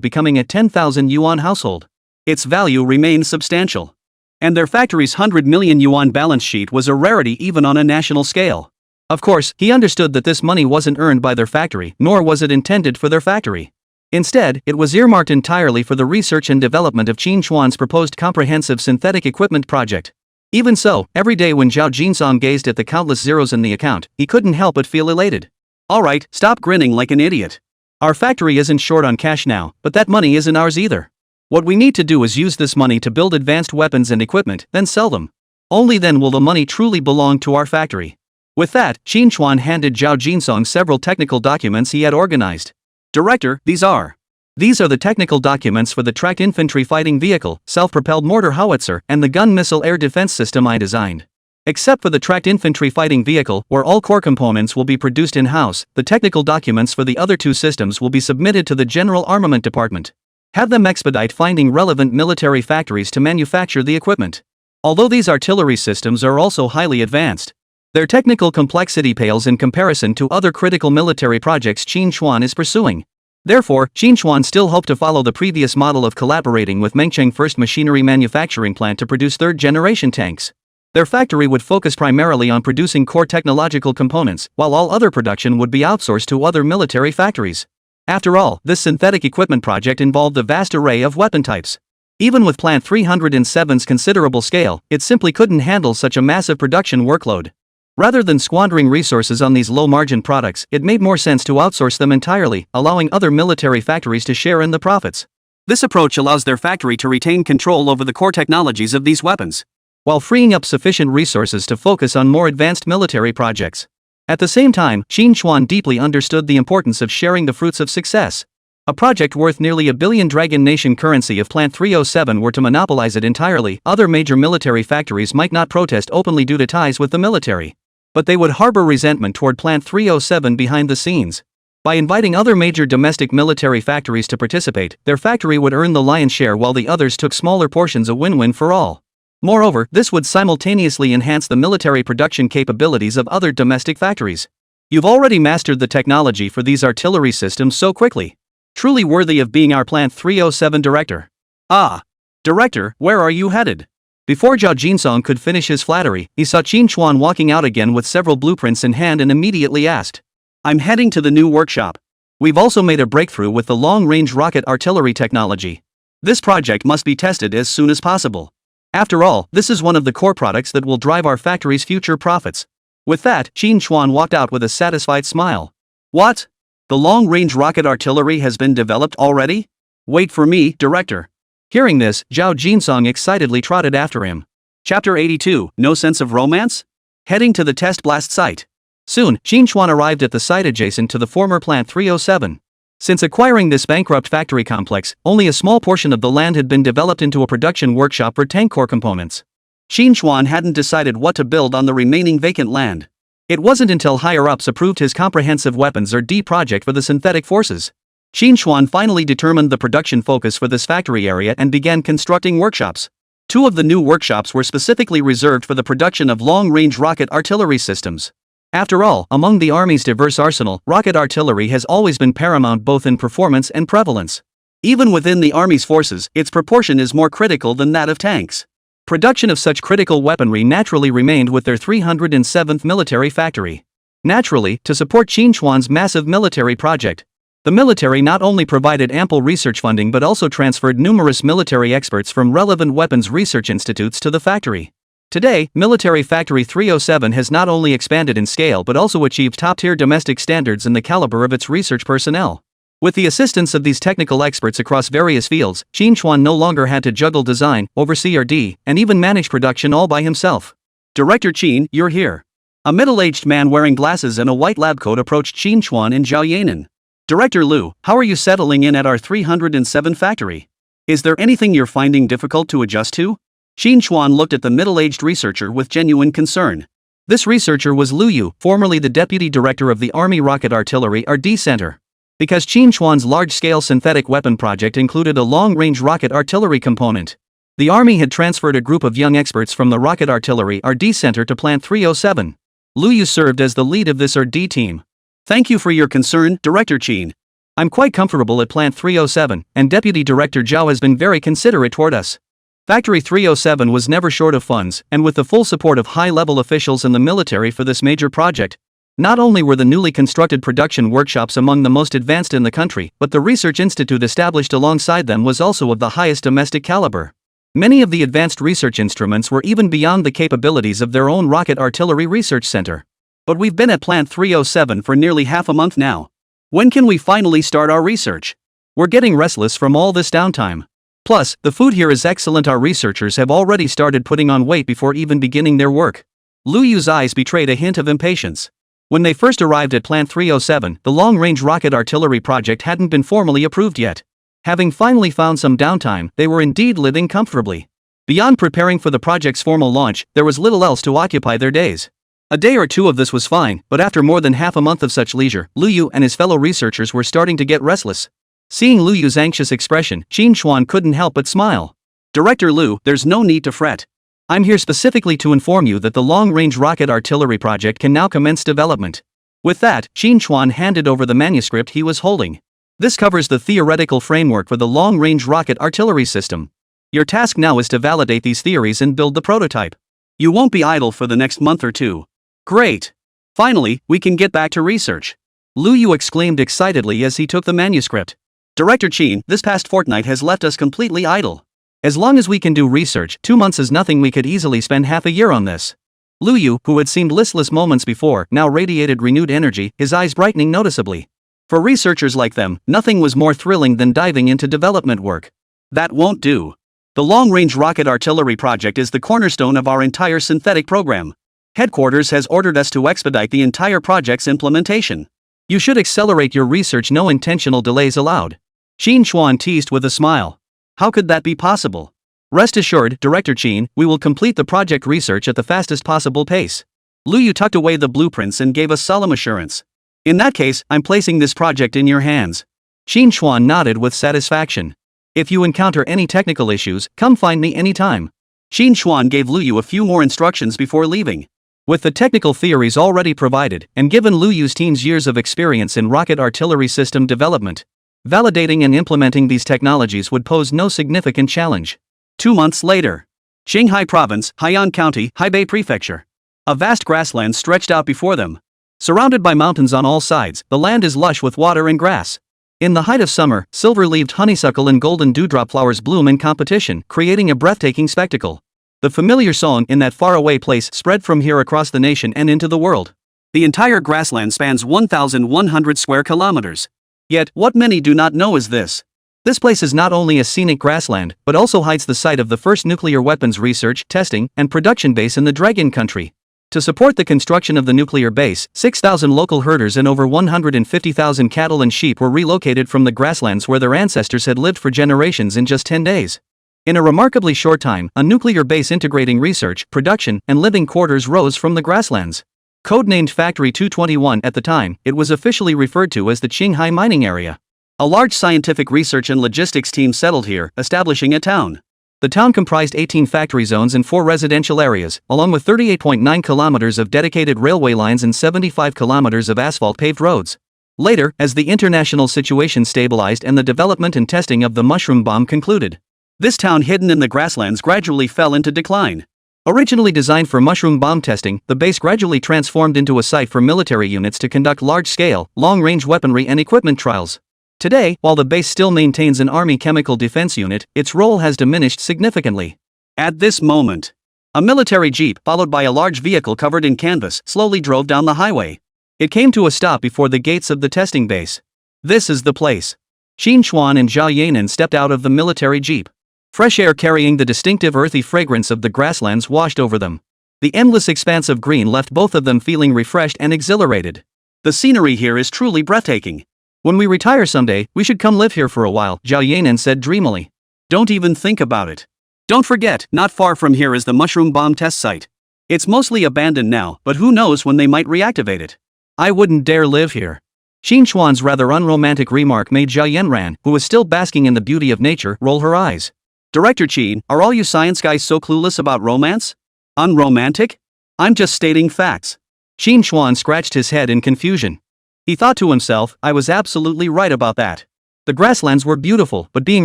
becoming a 10,000 yuan household, its value remained substantial. And their factory's 100 million yuan balance sheet was a rarity even on a national scale. Of course, he understood that this money wasn't earned by their factory, nor was it intended for their factory. Instead, it was earmarked entirely for the research and development of Qín Chuān's proposed comprehensive synthetic equipment project. Even so, every day when Zhao Jinsong gazed at the countless zeros in the account, he couldn't help but feel elated. Alright, stop grinning like an idiot. Our factory isn't short on cash now, but that money isn't ours either. What we need to do is use this money to build advanced weapons and equipment, then sell them. Only then will the money truly belong to our factory. With that, Qín Chuān handed Zhao Jinsong several technical documents he had organized. Director, these are the technical documents for the tracked infantry fighting vehicle, self-propelled mortar howitzer, and the gun missile air defense system I designed. Except for the tracked infantry fighting vehicle, where all core components will be produced in-house, the technical documents for the other two systems will be submitted to the General Armament Department. Have them expedite finding relevant military factories to manufacture the equipment. Although these artillery systems are also highly advanced, their technical complexity pales in comparison to other critical military projects Qín Chuān is pursuing. Therefore, Qín Chuān still hoped to follow the previous model of collaborating with Mengcheng First Machinery Manufacturing Plant to produce third-generation tanks. Their factory would focus primarily on producing core technological components, while all other production would be outsourced to other military factories. After all, this synthetic equipment project involved a vast array of weapon types. Even with Plant 307's considerable scale, it simply couldn't handle such a massive production workload. Rather than squandering resources on these low-margin products, it made more sense to outsource them entirely, allowing other military factories to share in the profits. This approach allows their factory to retain control over the core technologies of these weapons, while freeing up sufficient resources to focus on more advanced military projects. At the same time, Qín Chuān deeply understood the importance of sharing the fruits of success. A project worth nearly $1 billion Dragon Nation currency if Plant 307 were to monopolize it entirely, other major military factories might not protest openly due to ties with the military, but they would harbor resentment toward Plant 307 behind the scenes. By inviting other major domestic military factories to participate, their factory would earn the lion's share while the others took smaller portions, a win-win for all. Moreover, this would simultaneously enhance the military production capabilities of other domestic factories. You've already mastered the technology for these artillery systems so quickly. Truly worthy of being our Plant 307 director. Ah! Director, where are you headed? Before Zhao Jinsong could finish his flattery, he saw Qín Chuān walking out again with several blueprints in hand and immediately asked, "I'm heading to the new workshop. We've also made a breakthrough with the long-range rocket artillery technology. This project must be tested as soon as possible. After all, this is one of the core products that will drive our factory's future profits." With that, Qín Chuān walked out with a satisfied smile. What? The long-range rocket artillery has been developed already? Wait for me, director. Hearing this, Zhao Jinsong excitedly trotted after him. Chapter 82, No Sense of Romance? Heading to the test blast site. Soon, Qín Chuān arrived at the site adjacent to the former Plant 307. Since acquiring this bankrupt factory complex, only a small portion of the land had been developed into a production workshop for tank core components. Qín Chuān hadn't decided what to build on the remaining vacant land. It wasn't until higher-ups approved his comprehensive weapons or D project for the synthetic forces. Qín Chuān finally determined the production focus for this factory area and began constructing workshops. Two of the new workshops were specifically reserved for the production of long-range rocket artillery systems. After all, among the Army's diverse arsenal, rocket artillery has always been paramount both in performance and prevalence. Even within the Army's forces, its proportion is more critical than that of tanks. Production of such critical weaponry naturally remained with their 307th military factory. Naturally, to support Qín Chuān's massive military project, the military not only provided ample research funding but also transferred numerous military experts from relevant weapons research institutes to the factory. Today, Military Factory 307 has not only expanded in scale but also achieved top-tier domestic standards in the caliber of its research personnel. With the assistance of these technical experts across various fields, Qín Chuān no longer had to juggle design, oversee R&D, and even manage production all by himself. Director Qín, you're here. A middle-aged man wearing glasses and a white lab coat approached Qín Chuān in Zhaoyanan. Director Liu, how are you settling in at our 307 factory? Is there anything you're finding difficult to adjust to? Qín Chuān looked at the middle-aged researcher with genuine concern. This researcher was Liu Yu, formerly the deputy director of the Army Rocket Artillery R&D Center. Because Qín Chuān's large-scale synthetic weapon project included a long-range rocket artillery component, the Army had transferred a group of young experts from the Rocket Artillery R&D Center to Plant 307. Liu Yu served as the lead of this R&D team. Thank you for your concern, Director Qín. I'm quite comfortable at Plant 307, and Deputy Director Zhao has been very considerate toward us. Factory 307 was never short of funds, and with the full support of high-level officials in the military for this major project, not only were the newly constructed production workshops among the most advanced in the country, but the research institute established alongside them was also of the highest domestic caliber. Many of the advanced research instruments were even beyond the capabilities of their own Rocket Artillery Research Center. But we've been at Plant 307 for nearly half a month now. When can we finally start our research? We're getting restless from all this downtime. Plus, the food here is excellent. Our researchers have already started putting on weight before even beginning their work. Liu Yu's eyes betrayed a hint of impatience. When they first arrived at Plant 307, the long-range rocket artillery project hadn't been formally approved yet. Having finally found some downtime, they were indeed living comfortably. Beyond preparing for the project's formal launch, there was little else to occupy their days. A day or two of this was fine, but after more than half a month of such leisure, Liu Yu and his fellow researchers were starting to get restless. Seeing Lu Yu's anxious expression, Qín Chuān couldn't help but smile. Director Lu, there's no need to fret. I'm here specifically to inform you that the long-range rocket artillery project can now commence development. With that, Qín Chuān handed over the manuscript he was holding. This covers the theoretical framework for the long-range rocket artillery system. Your task now is to validate these theories and build the prototype. You won't be idle for the next month or two. Great! Finally, we can get back to research. Lu Yu exclaimed excitedly as he took the manuscript. Director Qín, this past fortnight has left us completely idle. As long as we can do research, 2 months is nothing. We could easily spend half a year on this. Lu Yu, who had seemed listless moments before, now radiated renewed energy, his eyes brightening noticeably. For researchers like them, nothing was more thrilling than diving into development work. That won't do. The long-range rocket artillery project is the cornerstone of our entire synthetic program. Headquarters has ordered us to expedite the entire project's implementation. You should accelerate your research, no intentional delays allowed. Qín Chuān teased with a smile. How could that be possible? Rest assured, Director Qín, we will complete the project research at the fastest possible pace. Lu Yu tucked away the blueprints and gave a solemn assurance. In that case, I'm placing this project in your hands. Qín Chuān nodded with satisfaction. If you encounter any technical issues, come find me anytime. Qín Chuān gave Lu Yu a few more instructions before leaving. With the technical theories already provided, and given Lu Yu's team's years of experience in rocket artillery system development, validating and implementing these technologies would pose no significant challenge. 2 months later. Qinghai Province, Haiyan County, Hebei Prefecture. A vast grassland stretched out before them. Surrounded by mountains on all sides, the land is lush with water and grass. In the height of summer, silver-leaved honeysuckle and golden dewdrop flowers bloom in competition, creating a breathtaking spectacle. The familiar song in that faraway place spread from here across the nation and into the world. The entire grassland spans 1,100 square kilometers. Yet, what many do not know is this. This place is not only a scenic grassland, but also hides the site of the first nuclear weapons research, testing, and production base in the Dragon Country. To support the construction of the nuclear base, 6,000 local herders and over 150,000 cattle and sheep were relocated from the grasslands where their ancestors had lived for generations in just 10 days. In a remarkably short time, a nuclear base integrating research, production, and living quarters rose from the grasslands. Codenamed Factory 221 at the time, it was officially referred to as the Qinghai Mining Area. A large scientific research and logistics team settled here, establishing a town. The town comprised 18 factory zones and 4 residential areas, along with 38.9 kilometers of dedicated railway lines and 75 kilometers of asphalt-paved roads. Later, as the international situation stabilized and the development and testing of the mushroom bomb concluded, this town hidden in the grasslands gradually fell into decline. Originally designed for mushroom bomb testing, the base gradually transformed into a site for military units to conduct large-scale, long-range weaponry and equipment trials. Today, while the base still maintains an Army chemical defense unit, its role has diminished significantly. At this moment, a military jeep, followed by a large vehicle covered in canvas, slowly drove down the highway. It came to a stop before the gates of the testing base. This is the place. Qín Chuān and Zhao Yanan stepped out of the military jeep. Fresh air carrying the distinctive earthy fragrance of the grasslands washed over them. The endless expanse of green left both of them feeling refreshed and exhilarated. The scenery here is truly breathtaking. When we retire someday, we should come live here for a while, Zhao Yanan said dreamily. Don't even think about it. Don't forget, not far from here is the mushroom bomb test site. It's mostly abandoned now, but who knows when they might reactivate it. I wouldn't dare live here. Qín Chuān's rather unromantic remark made Zhao Yanran, who was still basking in the beauty of nature, roll her eyes. Director Qín, are all you science guys so clueless about romance? Unromantic? I'm just stating facts. Qín Chuān scratched his head in confusion. He thought to himself, I was absolutely right about that. The grasslands were beautiful, but being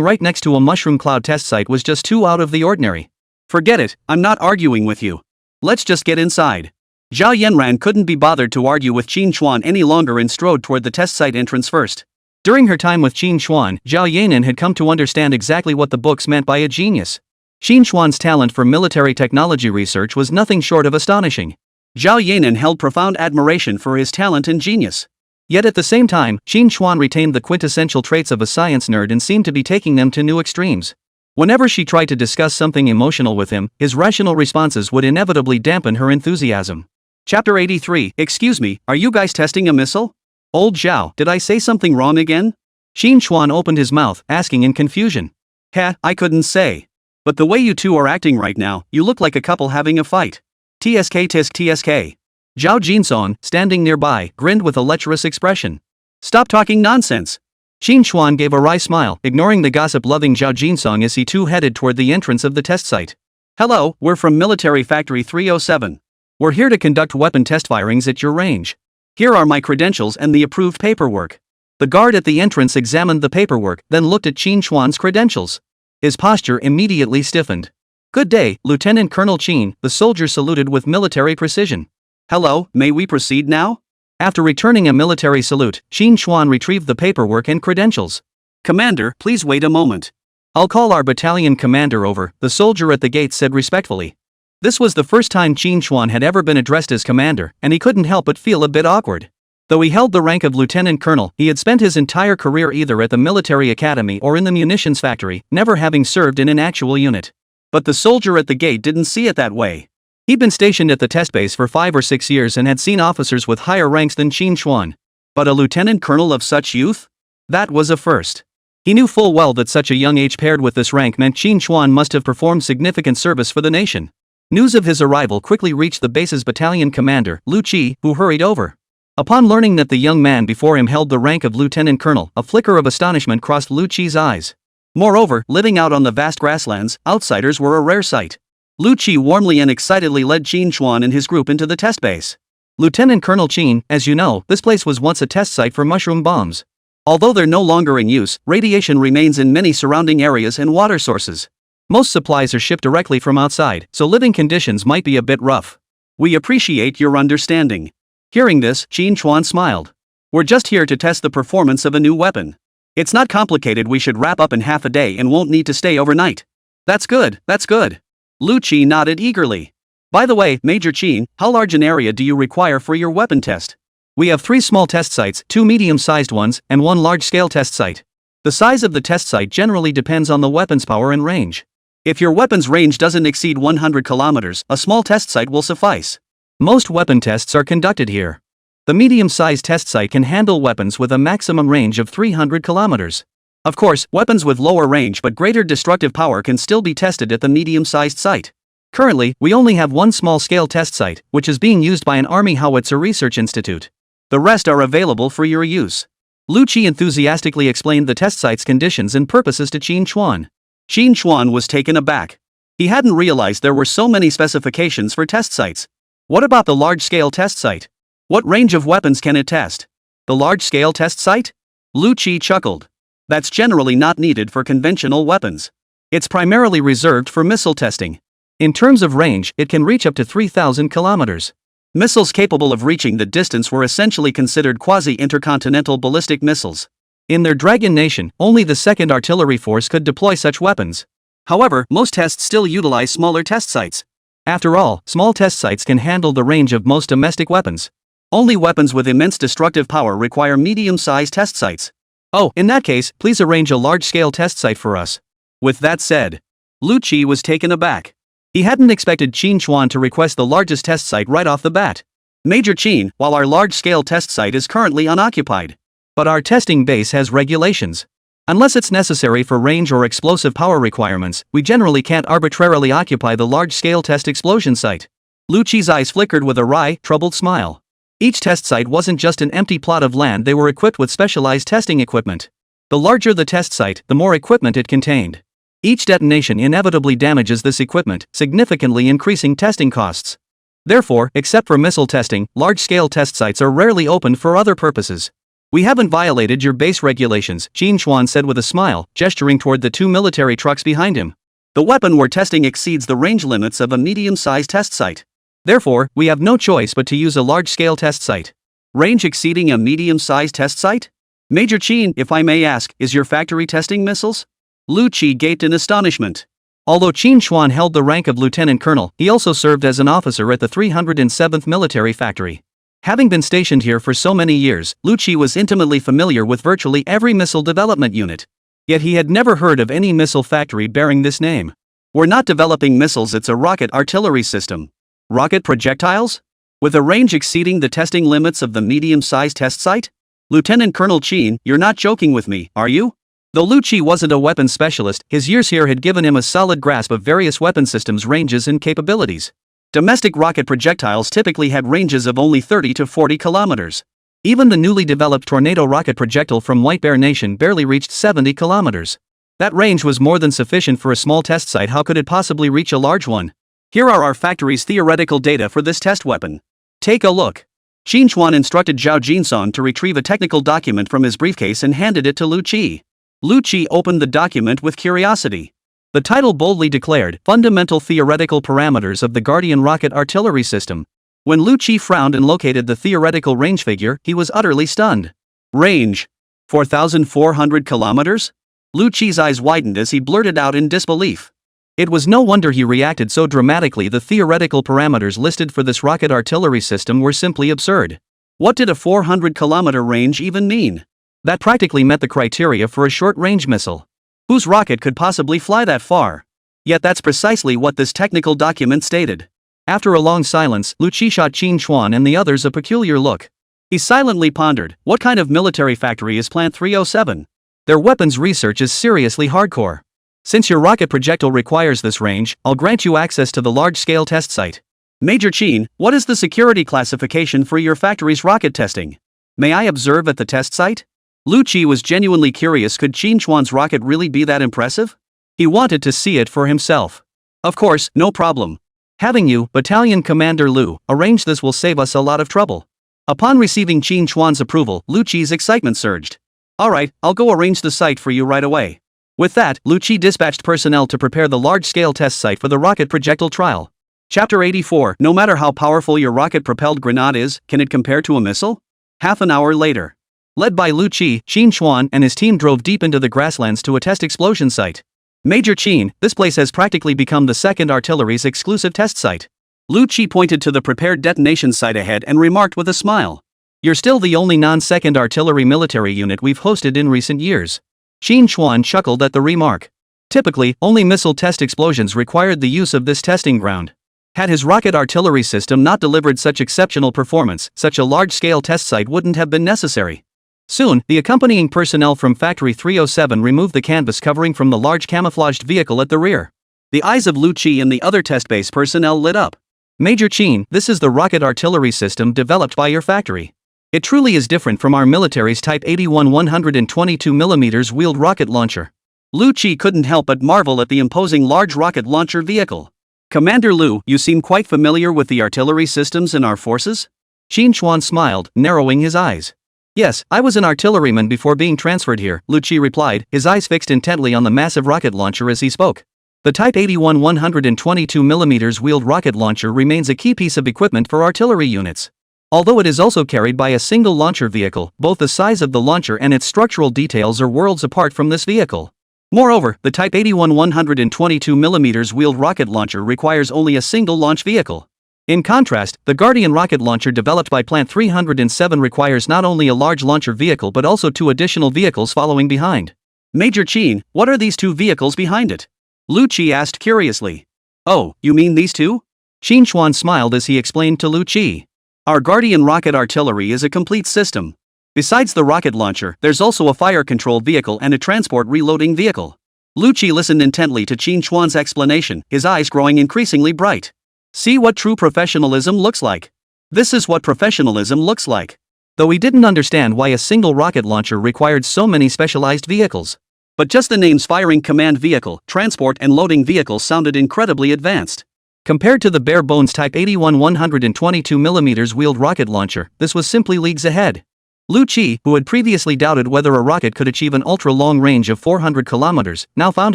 right next to a mushroom cloud test site was just too out of the ordinary. Forget it, I'm not arguing with you. Let's just get inside. Zhao Yanran couldn't be bothered to argue with Qín Chuān any longer and strode toward the test site entrance first. During her time with Qín Chuān, Zhao Yanan had come to understand exactly what the books meant by a genius. Qín Chuān's talent for military technology research was nothing short of astonishing. Zhao Yanan held profound admiration for his talent and genius. Yet at the same time, Qín Chuān retained the quintessential traits of a science nerd and seemed to be taking them to new extremes. Whenever she tried to discuss something emotional with him, his rational responses would inevitably dampen her enthusiasm. Chapter 83, Excuse me, are you guys testing a missile? Old Zhao, did I say something wrong again? Qín Chuān opened his mouth, asking in confusion. I couldn't say. But the way you two are acting right now, you look like a couple having a fight. TSK tisk TSK. Zhao Jinsong, standing nearby, grinned with a lecherous expression. Stop talking nonsense. Qín Chuān gave a wry smile, ignoring the gossip-loving Zhao Jinsong as he too headed toward the entrance of the test site. Hello, we're from Military Factory 307. We're here to conduct weapon test firings at your range. Here are my credentials and the approved paperwork. The guard at the entrance examined the paperwork, then looked at Qín Chuān's credentials. His posture immediately stiffened. Good day, Lieutenant Colonel Qín, the soldier saluted with military precision. Hello, may we proceed now? After returning a military salute, Qín Chuān retrieved the paperwork and credentials. Commander, please wait a moment. I'll call our battalion commander over, the soldier at the gate said respectfully. This was the first time Qín Chuān had ever been addressed as commander, and he couldn't help but feel a bit awkward. Though he held the rank of lieutenant colonel, he had spent his entire career either at the military academy or in the munitions factory, never having served in an actual unit. But the soldier at the gate didn't see it that way. He'd been stationed at the test base for 5 or 6 years and had seen officers with higher ranks than Qín Chuān. But a lieutenant colonel of such youth? That was a first. He knew full well that such a young age paired with this rank meant Qín Chuān must have performed significant service for the nation. News of his arrival quickly reached the base's battalion commander, Lu Qi, who hurried over. Upon learning that the young man before him held the rank of lieutenant colonel, a flicker of astonishment crossed Lu Qi's eyes. Moreover, living out on the vast grasslands, outsiders were a rare sight. Lu Qi warmly and excitedly led Qín Chuān and his group into the test base. Lieutenant Colonel Qín, as you know, this place was once a test site for mushroom bombs. Although they're no longer in use, radiation remains in many surrounding areas and water sources. Most supplies are shipped directly from outside, so living conditions might be a bit rough. We appreciate your understanding. Hearing this, Qín Chuān smiled. We're just here to test the performance of a new weapon. It's not complicated, we should wrap up in half a day and won't need to stay overnight. That's good, that's good. Lu Qi nodded eagerly. By the way, Major Qín, how large an area do you require for your weapon test? We have 3 small test sites, 2 medium-sized ones, and 1 large-scale test site. The size of the test site generally depends on the weapon's power and range. If your weapon's range doesn't exceed 100 kilometers, a small test site will suffice. Most weapon tests are conducted here. The medium-sized test site can handle weapons with a maximum range of 300 kilometers. Of course, weapons with lower range but greater destructive power can still be tested at the medium-sized site. Currently, we only have 1 small-scale test site, which is being used by an Army Howitzer Research Institute. The rest are available for your use. Lu Qi enthusiastically explained the test site's conditions and purposes to Qín Chuān. Qín Chuān was taken aback. He hadn't realized there were so many specifications for test sites. What about the large-scale test site? What range of weapons can it test? The large-scale test site? Lu Qi chuckled. That's generally not needed for conventional weapons. It's primarily reserved for missile testing. In terms of range, it can reach up to 3,000 kilometers. Missiles capable of reaching the distance were essentially considered quasi-intercontinental ballistic missiles. In their Dragon Nation, only the 2nd Artillery Force could deploy such weapons. However, most tests still utilize smaller test sites. After all, small test sites can handle the range of most domestic weapons. Only weapons with immense destructive power require medium-sized test sites. Oh, in that case, please arrange a large-scale test site for us. With that said, Lu Qi was taken aback. He hadn't expected Qín Chuān to request the largest test site right off the bat. Major Qín, while our large-scale test site is currently unoccupied. But our testing base has regulations. Unless it's necessary for range or explosive power requirements, we generally can't arbitrarily occupy the large-scale test explosion site. Lu Qi's eyes flickered with a wry, troubled smile. Each test site wasn't just an empty plot of land, they were equipped with specialized testing equipment. The larger the test site, the more equipment it contained. Each detonation inevitably damages this equipment, significantly increasing testing costs. Therefore, except for missile testing, large-scale test sites are rarely opened for other purposes. We haven't violated your base regulations, Qín Chuān said with a smile, gesturing toward the 2 military trucks behind him. The weapon we're testing exceeds the range limits of a medium-sized test site. Therefore, we have no choice but to use a large-scale test site. Range exceeding a medium-sized test site? Major Qín, if I may ask, is your factory testing missiles? Lu Qi gaped in astonishment. Although Qín Chuān held the rank of lieutenant colonel, he also served as an officer at the 307th Military Factory. Having been stationed here for so many years, Lu Qi was intimately familiar with virtually every missile development unit. Yet he had never heard of any missile factory bearing this name. We're not developing missiles, it's a rocket artillery system. Rocket projectiles? With a range exceeding the testing limits of the medium-sized test site? Lieutenant Colonel Qín, you're not joking with me, are you? Though Lu Qi wasn't a weapons specialist, his years here had given him a solid grasp of various weapon systems' ranges and capabilities. Domestic rocket projectiles typically had ranges of only 30 to 40 kilometers. Even the newly developed tornado rocket projectile from White Bear Nation barely reached 70 kilometers. That range was more than sufficient for a small test site. How could it possibly reach a large one? Here are our factory's theoretical data for this test weapon. Take a look. Qín Chuān instructed Zhao Jinson to retrieve a technical document from his briefcase and handed it to Lu Qi. Lu Qi opened the document with curiosity. The title boldly declared, Fundamental Theoretical Parameters of the Guardian Rocket Artillery System. When Lu Qi frowned and located the theoretical range figure, he was utterly stunned. Range: 4,400 kilometers? Lu Qi's eyes widened as he blurted out in disbelief. It was no wonder he reacted so dramatically. The theoretical parameters listed for this rocket artillery system were simply absurd. What did a 400-kilometer range even mean? That practically met the criteria for a short-range missile. Whose rocket could possibly fly that far? Yet that's precisely what this technical document stated. After a long silence, Lu Qi shot Qín Chuān and the others a peculiar look. He silently pondered, what kind of military factory is Plant 307? Their weapons research is seriously hardcore. Since your rocket projectile requires this range, I'll grant you access to the large-scale test site. Major Qín, what is the security classification for your factory's rocket testing? May I observe at the test site? Lu Qi was genuinely curious. Could Qín Chuān's rocket really be that impressive? He wanted to see it for himself. Of course, no problem. Having you, Battalion Commander Lu, arrange this will save us a lot of trouble. Upon receiving Qín Chuān's approval, Lu Qi's excitement surged. Alright, I'll go arrange the site for you right away. With that, Lu Qi dispatched personnel to prepare the large-scale test site for the rocket projectile trial. Chapter 84. No matter how powerful your rocket-propelled grenade is, can it compare to a missile? Half an hour later. Led by Lu Qi, Qín Chuān and his team drove deep into the grasslands to a test explosion site. Major Qín, this place has practically become the 2nd Artillery's exclusive test site. Lu Qi pointed to the prepared detonation site ahead and remarked with a smile. You're still the only non-2nd Artillery military unit we've hosted in recent years. Qín Chuān chuckled at the remark. Typically, only missile test explosions required the use of this testing ground. Had his rocket artillery system not delivered such exceptional performance, such a large-scale test site wouldn't have been necessary. Soon, the accompanying personnel from Factory 307 removed the canvas covering from the large camouflaged vehicle at the rear. The eyes of Lu Qi and the other test base personnel lit up. Major Qín, this is the rocket artillery system developed by your factory. It truly is different from our military's Type 81 122mm wheeled rocket launcher. Lu Qi couldn't help but marvel at the imposing large rocket launcher vehicle. Commander Lu, you seem quite familiar with the artillery systems in our forces? Qín Chuān smiled, narrowing his eyes. Yes, I was an artilleryman before being transferred here, Lu Qi replied, his eyes fixed intently on the massive rocket launcher as he spoke. The Type 81 122mm wheeled rocket launcher remains a key piece of equipment for artillery units. Although it is also carried by a single launcher vehicle, both the size of the launcher and its structural details are worlds apart from this vehicle. Moreover, the Type 81 122mm wheeled rocket launcher requires only a single launch vehicle. In contrast, the Guardian rocket launcher developed by Plant 307 requires not only a large launcher vehicle but also 2 additional vehicles following behind. Major Qín, what are these 2 vehicles behind it? Lu Qi asked curiously. Oh, you mean these 2? Qín Chuān smiled as he explained to Lu Qi. Our Guardian rocket artillery is a complete system. Besides the rocket launcher, there's also a fire-controlled vehicle and a transport reloading vehicle. Lu Qi listened intently to Qín Chuān's explanation, his eyes growing increasingly bright. See what true professionalism looks like. This is what professionalism looks like. Though he didn't understand why a single rocket launcher required so many specialized vehicles. But just the names firing command vehicle, transport and loading vehicle sounded incredibly advanced. Compared to the bare-bones Type 81 122mm wheeled rocket launcher, this was simply leagues ahead. Lu Qi, who had previously doubted whether a rocket could achieve an ultra-long range of 400 kilometers, now found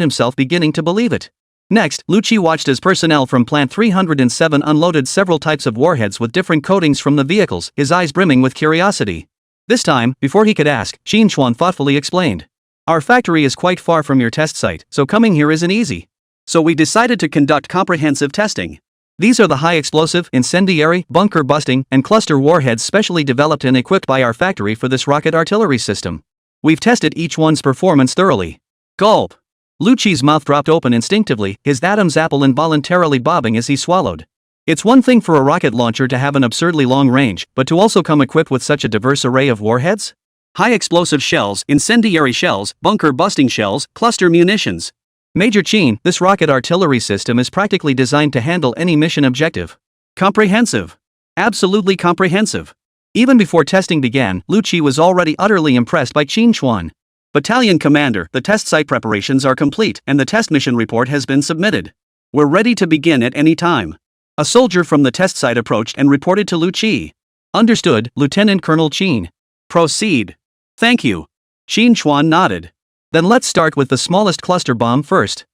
himself beginning to believe it. Next, Lu Qi watched as personnel from Plant 307 unloaded several types of warheads with different coatings from the vehicles, his eyes brimming with curiosity. This time, before he could ask, Qín Chuān thoughtfully explained. Our factory is quite far from your test site, so coming here isn't easy. So we decided to conduct comprehensive testing. These are the high-explosive, incendiary, bunker-busting, and cluster warheads specially developed and equipped by our factory for this rocket artillery system. We've tested each one's performance thoroughly. Gulp. Lu Qi's mouth dropped open instinctively, his Adam's apple involuntarily bobbing as he swallowed. It's one thing for a rocket launcher to have an absurdly long range, but to also come equipped with such a diverse array of warheads? High-explosive shells, incendiary shells, bunker-busting shells, cluster munitions. Major Qín, this rocket artillery system is practically designed to handle any mission objective. Comprehensive. Absolutely comprehensive. Even before testing began, Lu Qi was already utterly impressed by Qín Chuān. Battalion Commander, the test site preparations are complete and the test mission report has been submitted. We're ready to begin at any time. A soldier from the test site approached and reported to Lu Qi. Understood, Lieutenant Colonel Qín. Proceed. Thank you. Qín Chuān nodded. Then let's start with the smallest cluster bomb first.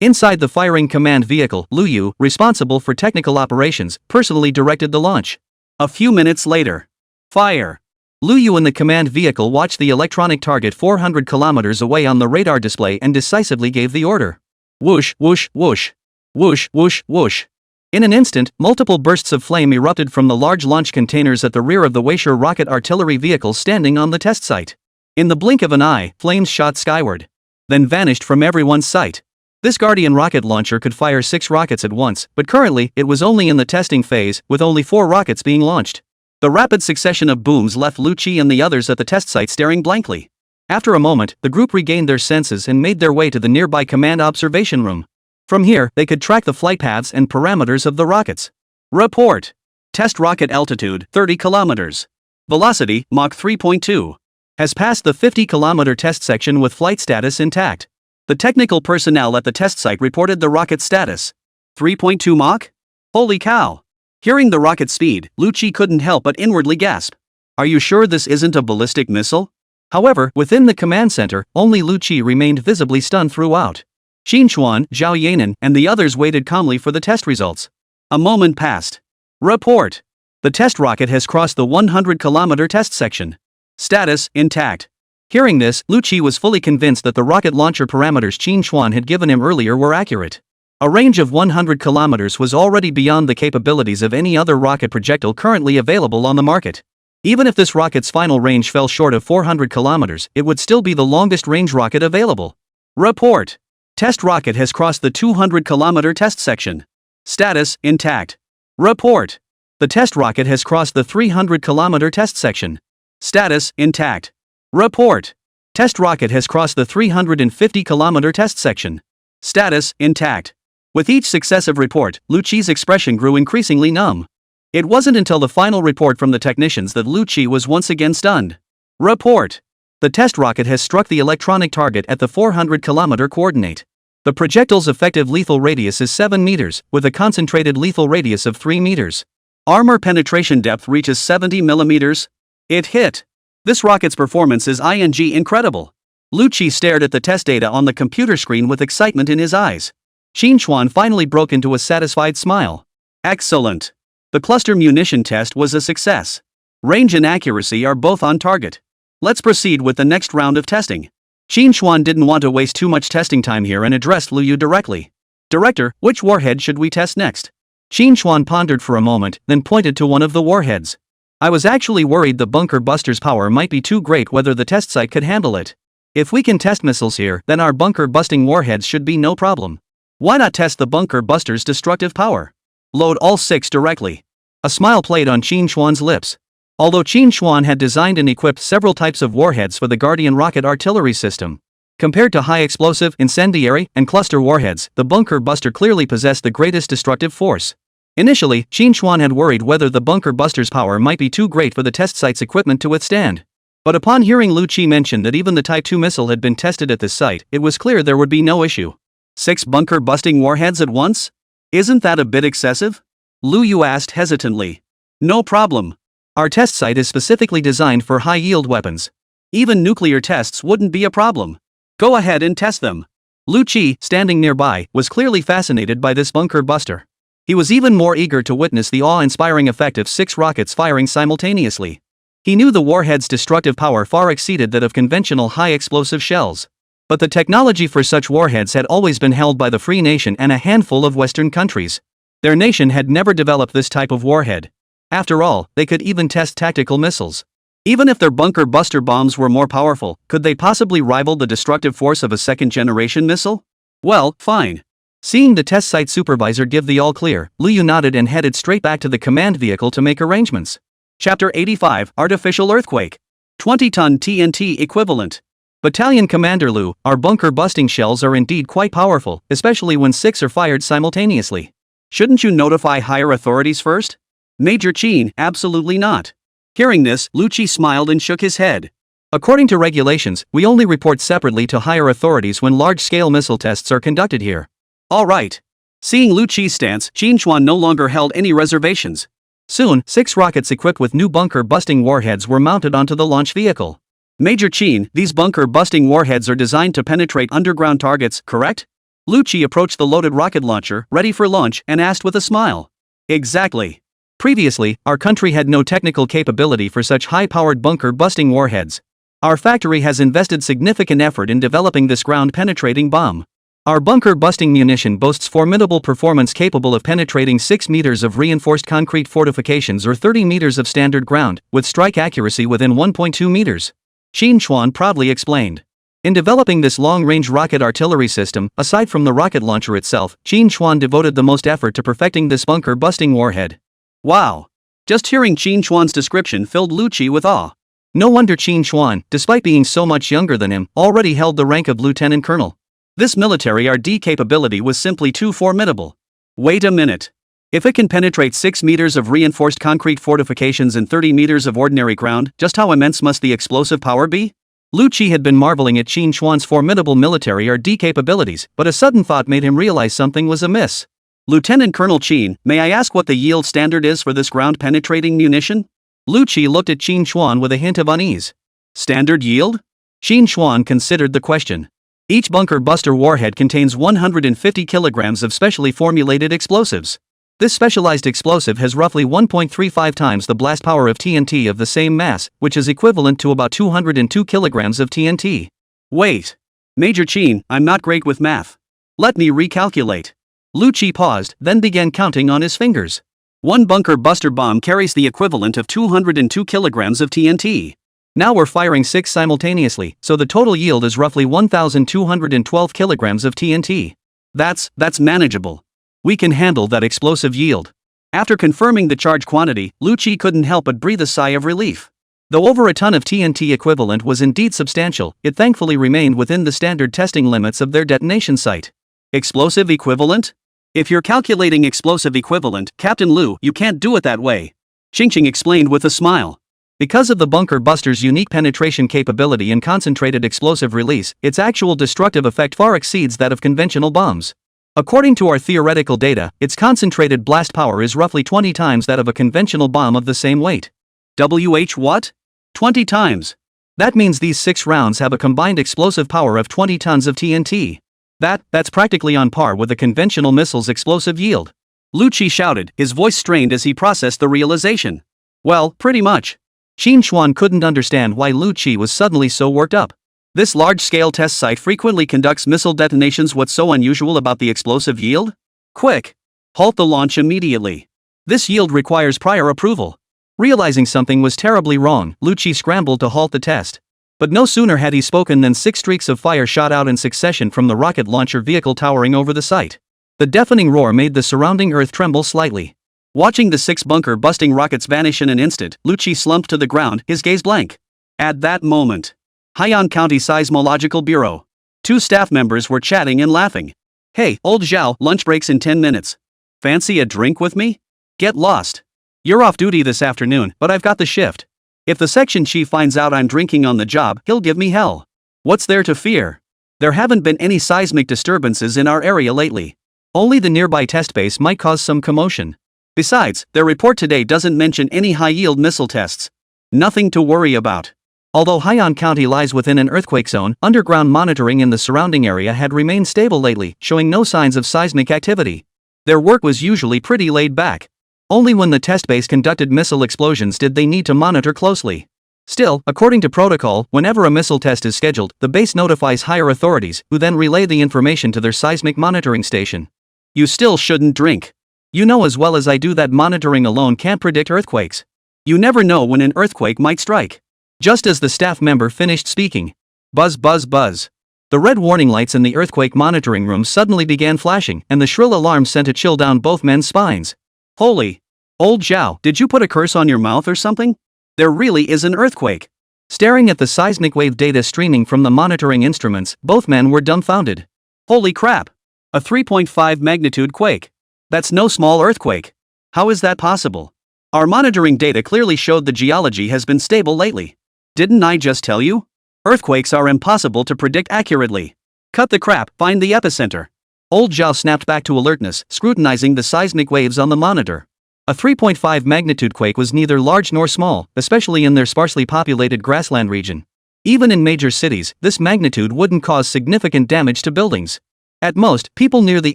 Inside the firing command vehicle, Lu Yu, responsible for technical operations, personally directed the launch. A few minutes later. Fire. Lu Yu and the command vehicle watched the electronic target 400 kilometers away on the radar display and decisively gave the order. Whoosh, whoosh, whoosh. Whoosh, whoosh, whoosh. In an instant, multiple bursts of flame erupted from the large launch containers at the rear of the Weisher rocket artillery vehicle standing on the test site. In the blink of an eye, flames shot skyward. Then vanished from everyone's sight. This Guardian rocket launcher could fire 6 rockets at once, but currently it was only in the testing phase, with only 4 rockets being launched. The rapid succession of booms left Lu Qi and the others at the test site staring blankly. After a moment, the group regained their senses and made their way to the nearby command observation room. From here, they could track the flight paths and parameters of the rockets. Report. Test rocket altitude, 30 kilometers. Velocity, Mach 3.2. Has passed the 50-kilometer test section with flight status intact. The technical personnel at the test site reported the rocket status. 3.2 Mach? Holy cow! Hearing the rocket speed, Lu Qi couldn't help but inwardly gasp. Are you sure this isn't a ballistic missile? However, within the command center, only Lu Qi remained visibly stunned throughout. Qín Chuān, Zhao Yanan, and the others waited calmly for the test results. A moment passed. Report. The test rocket has crossed the 100-kilometer test section. Status, intact. Hearing this, Lu Qi was fully convinced that the rocket launcher parameters Qín Chuān had given him earlier were accurate. A range of 100 kilometers was already beyond the capabilities of any other rocket projectile currently available on the market. Even if this rocket's final range fell short of 400 kilometers, it would still be the longest range rocket available. Report. Test rocket has crossed the 200-kilometer test section. Status, intact. Report. The test rocket has crossed the 300-kilometer test section. Status, intact. Report. Test rocket has crossed the 350-kilometer test section. Status, intact. With each successive report, Lu Qi's expression grew increasingly numb. It wasn't until the final report from the technicians that Lu Qi was once again stunned. Report. The test rocket has struck the electronic target at the 400-kilometer coordinate. The projectile's effective lethal radius is 7 meters, with a concentrated lethal radius of 3 meters. Armor penetration depth reaches 70 millimeters. It hit. This rocket's performance is incredible. Lu Qi stared at the test data on the computer screen with excitement in his eyes. Qín Chuān finally broke into a satisfied smile. Excellent. The cluster munition test was a success. Range and accuracy are both on target. Let's proceed with the next round of testing. Qín Chuān didn't want to waste too much testing time here and addressed Lu Yu directly. Director, which warhead should we test next? Qín Chuān pondered for a moment, then pointed to one of the warheads. I was actually worried the bunker buster's power might be too great whether the test site could handle it. If we can test missiles here, then our bunker busting warheads should be no problem. Why not test the bunker buster's destructive power? Load all 6 directly. A smile played on Qín Chuān's lips. Although Qín Chuān had designed and equipped several types of warheads for the Guardian rocket artillery system, compared to high explosive, incendiary, and cluster warheads, the bunker buster clearly possessed the greatest destructive force. Initially, Qín Chuān had worried whether the bunker buster's power might be too great for the test site's equipment to withstand. But upon hearing Lu Qi mention that even the Type 2 missile had been tested at this site, it was clear there would be no issue. 6 bunker-busting warheads at once? Isn't that a bit excessive? Lu Yu asked hesitantly. No problem. Our test site is specifically designed for high-yield weapons. Even nuclear tests wouldn't be a problem. Go ahead and test them. Lu Qi, standing nearby, was clearly fascinated by this bunker buster. He was even more eager to witness the awe-inspiring effect of 6 rockets firing simultaneously. He knew the warhead's destructive power far exceeded that of conventional high-explosive shells. But the technology for such warheads had always been held by the Free Nation and a handful of Western countries. Their nation had never developed this type of warhead. After all, they could even test tactical missiles. Even if their bunker buster bombs were more powerful, could they possibly rival the destructive force of a second-generation missile? Well, fine. Seeing the test site supervisor give the all-clear, Lu Yu nodded and headed straight back to the command vehicle to make arrangements. Chapter 85, Artificial Earthquake. 20-ton TNT equivalent. Battalion Commander Lu, our bunker-busting shells are indeed quite powerful, especially when 6 are fired simultaneously. Shouldn't you notify higher authorities first? Major Qín, absolutely not. Hearing this, Lucci smiled and shook his head. According to regulations, we only report separately to higher authorities when large-scale missile tests are conducted here. All right. Seeing Lucci's stance, Qín Chuān no longer held any reservations. Soon, 6 rockets equipped with new bunker-busting warheads were mounted onto the launch vehicle. Major Qín, these bunker-busting warheads are designed to penetrate underground targets, correct? Lucci approached the loaded rocket launcher, ready for launch, and asked with a smile. Exactly. Previously, our country had no technical capability for such high-powered bunker-busting warheads. Our factory has invested significant effort in developing this ground-penetrating bomb. Our bunker-busting munition boasts formidable performance capable of penetrating 6 meters of reinforced concrete fortifications or 30 meters of standard ground, with strike accuracy within 1.2 meters. Qín Chuān proudly explained. In developing this long-range rocket artillery system, aside from the rocket launcher itself, Qín Chuān devoted the most effort to perfecting this bunker-busting warhead. Wow! Just hearing Qín Chuān's description filled Lucci with awe. No wonder Qín Chuān, despite being so much younger than him, already held the rank of lieutenant colonel. This military RD capability was simply too formidable. Wait a minute. If it can penetrate 6 meters of reinforced concrete fortifications and 30 meters of ordinary ground, just how immense must the explosive power be? Lucci had been marveling at Qín Chuān's formidable military RD capabilities, but a sudden thought made him realize something was amiss. Lieutenant Colonel Qín, may I ask what the yield standard is for this ground-penetrating munition? Lucci looked at Qín Chuān with a hint of unease. Standard yield? Qín Chuān considered the question. Each bunker-buster warhead contains 150 kilograms of specially formulated explosives. This specialized explosive has roughly 1.35 times the blast power of TNT of the same mass, which is equivalent to about 202 kilograms of TNT. Wait. Major Qín, I'm not great with math. Let me recalculate. Lucci paused, then began counting on his fingers. One bunker-buster bomb carries the equivalent of 202 kilograms of TNT. Now we're firing 6 simultaneously, so the total yield is roughly 1,212 kilograms of TNT. That's manageable. We can handle that explosive yield. After confirming the charge quantity, Lucci couldn't help but breathe a sigh of relief. Though over a ton of TNT equivalent was indeed substantial, it thankfully remained within the standard testing limits of their detonation site. Explosive equivalent? If you're calculating explosive equivalent, Captain Liu, you can't do it that way. Qingqing explained with a smile. Because of the bunker buster's unique penetration capability and concentrated explosive release, its actual destructive effect far exceeds that of conventional bombs. According to our theoretical data, its concentrated blast power is roughly 20 times that of a conventional bomb of the same weight. What? 20 times. That means these 6 rounds have a combined explosive power of 20 tons of TNT. That's practically on par with a conventional missile's explosive yield. Lucci shouted, his voice strained as he processed the realization. Well, pretty much. Qín Chuān couldn't understand why Lucci was suddenly so worked up. This large-scale test site frequently conducts missile detonations. What's so unusual about the explosive yield? Quick! Halt the launch immediately. This yield requires prior approval. Realizing something was terribly wrong, Lucci scrambled to halt the test. But no sooner had he spoken than 6 streaks of fire shot out in succession from the rocket launcher vehicle towering over the site. The deafening roar made the surrounding earth tremble slightly. Watching the 6 bunker-busting rockets vanish in an instant, Lucci slumped to the ground, his gaze blank. At that moment, Haiyan County Seismological Bureau. 2 staff members were chatting and laughing. Hey, old Zhao, lunch breaks in 10 minutes. Fancy a drink with me? Get lost. You're off duty this afternoon, but I've got the shift. If the section chief finds out I'm drinking on the job, he'll give me hell. What's there to fear? There haven't been any seismic disturbances in our area lately. Only the nearby test base might cause some commotion. Besides, their report today doesn't mention any high-yield missile tests. Nothing to worry about. Although Haiyan County lies within an earthquake zone, underground monitoring in the surrounding area had remained stable lately, showing no signs of seismic activity. Their work was usually pretty laid back. Only when the test base conducted missile explosions did they need to monitor closely. Still, according to protocol, whenever a missile test is scheduled, the base notifies higher authorities, who then relay the information to their seismic monitoring station. You still shouldn't drink. You know as well as I do that monitoring alone can't predict earthquakes. You never know when an earthquake might strike. Just as the staff member finished speaking, buzz buzz buzz. The red warning lights in the earthquake monitoring room suddenly began flashing, and the shrill alarm sent a chill down both men's spines. Holy! Old Zhao, did you put a curse on your mouth or something? There really is an earthquake. Staring at the seismic wave data streaming from the monitoring instruments, both men were dumbfounded. Holy crap! A 3.5 magnitude quake. That's no small earthquake. How is that possible? Our monitoring data clearly showed the geology has been stable lately. Didn't I just tell you? Earthquakes are impossible to predict accurately. Cut the crap, find the epicenter. Old Zhao snapped back to alertness, scrutinizing the seismic waves on the monitor. A 3.5 magnitude quake was neither large nor small, especially in their sparsely populated grassland region. Even in major cities, this magnitude wouldn't cause significant damage to buildings. At most, people near the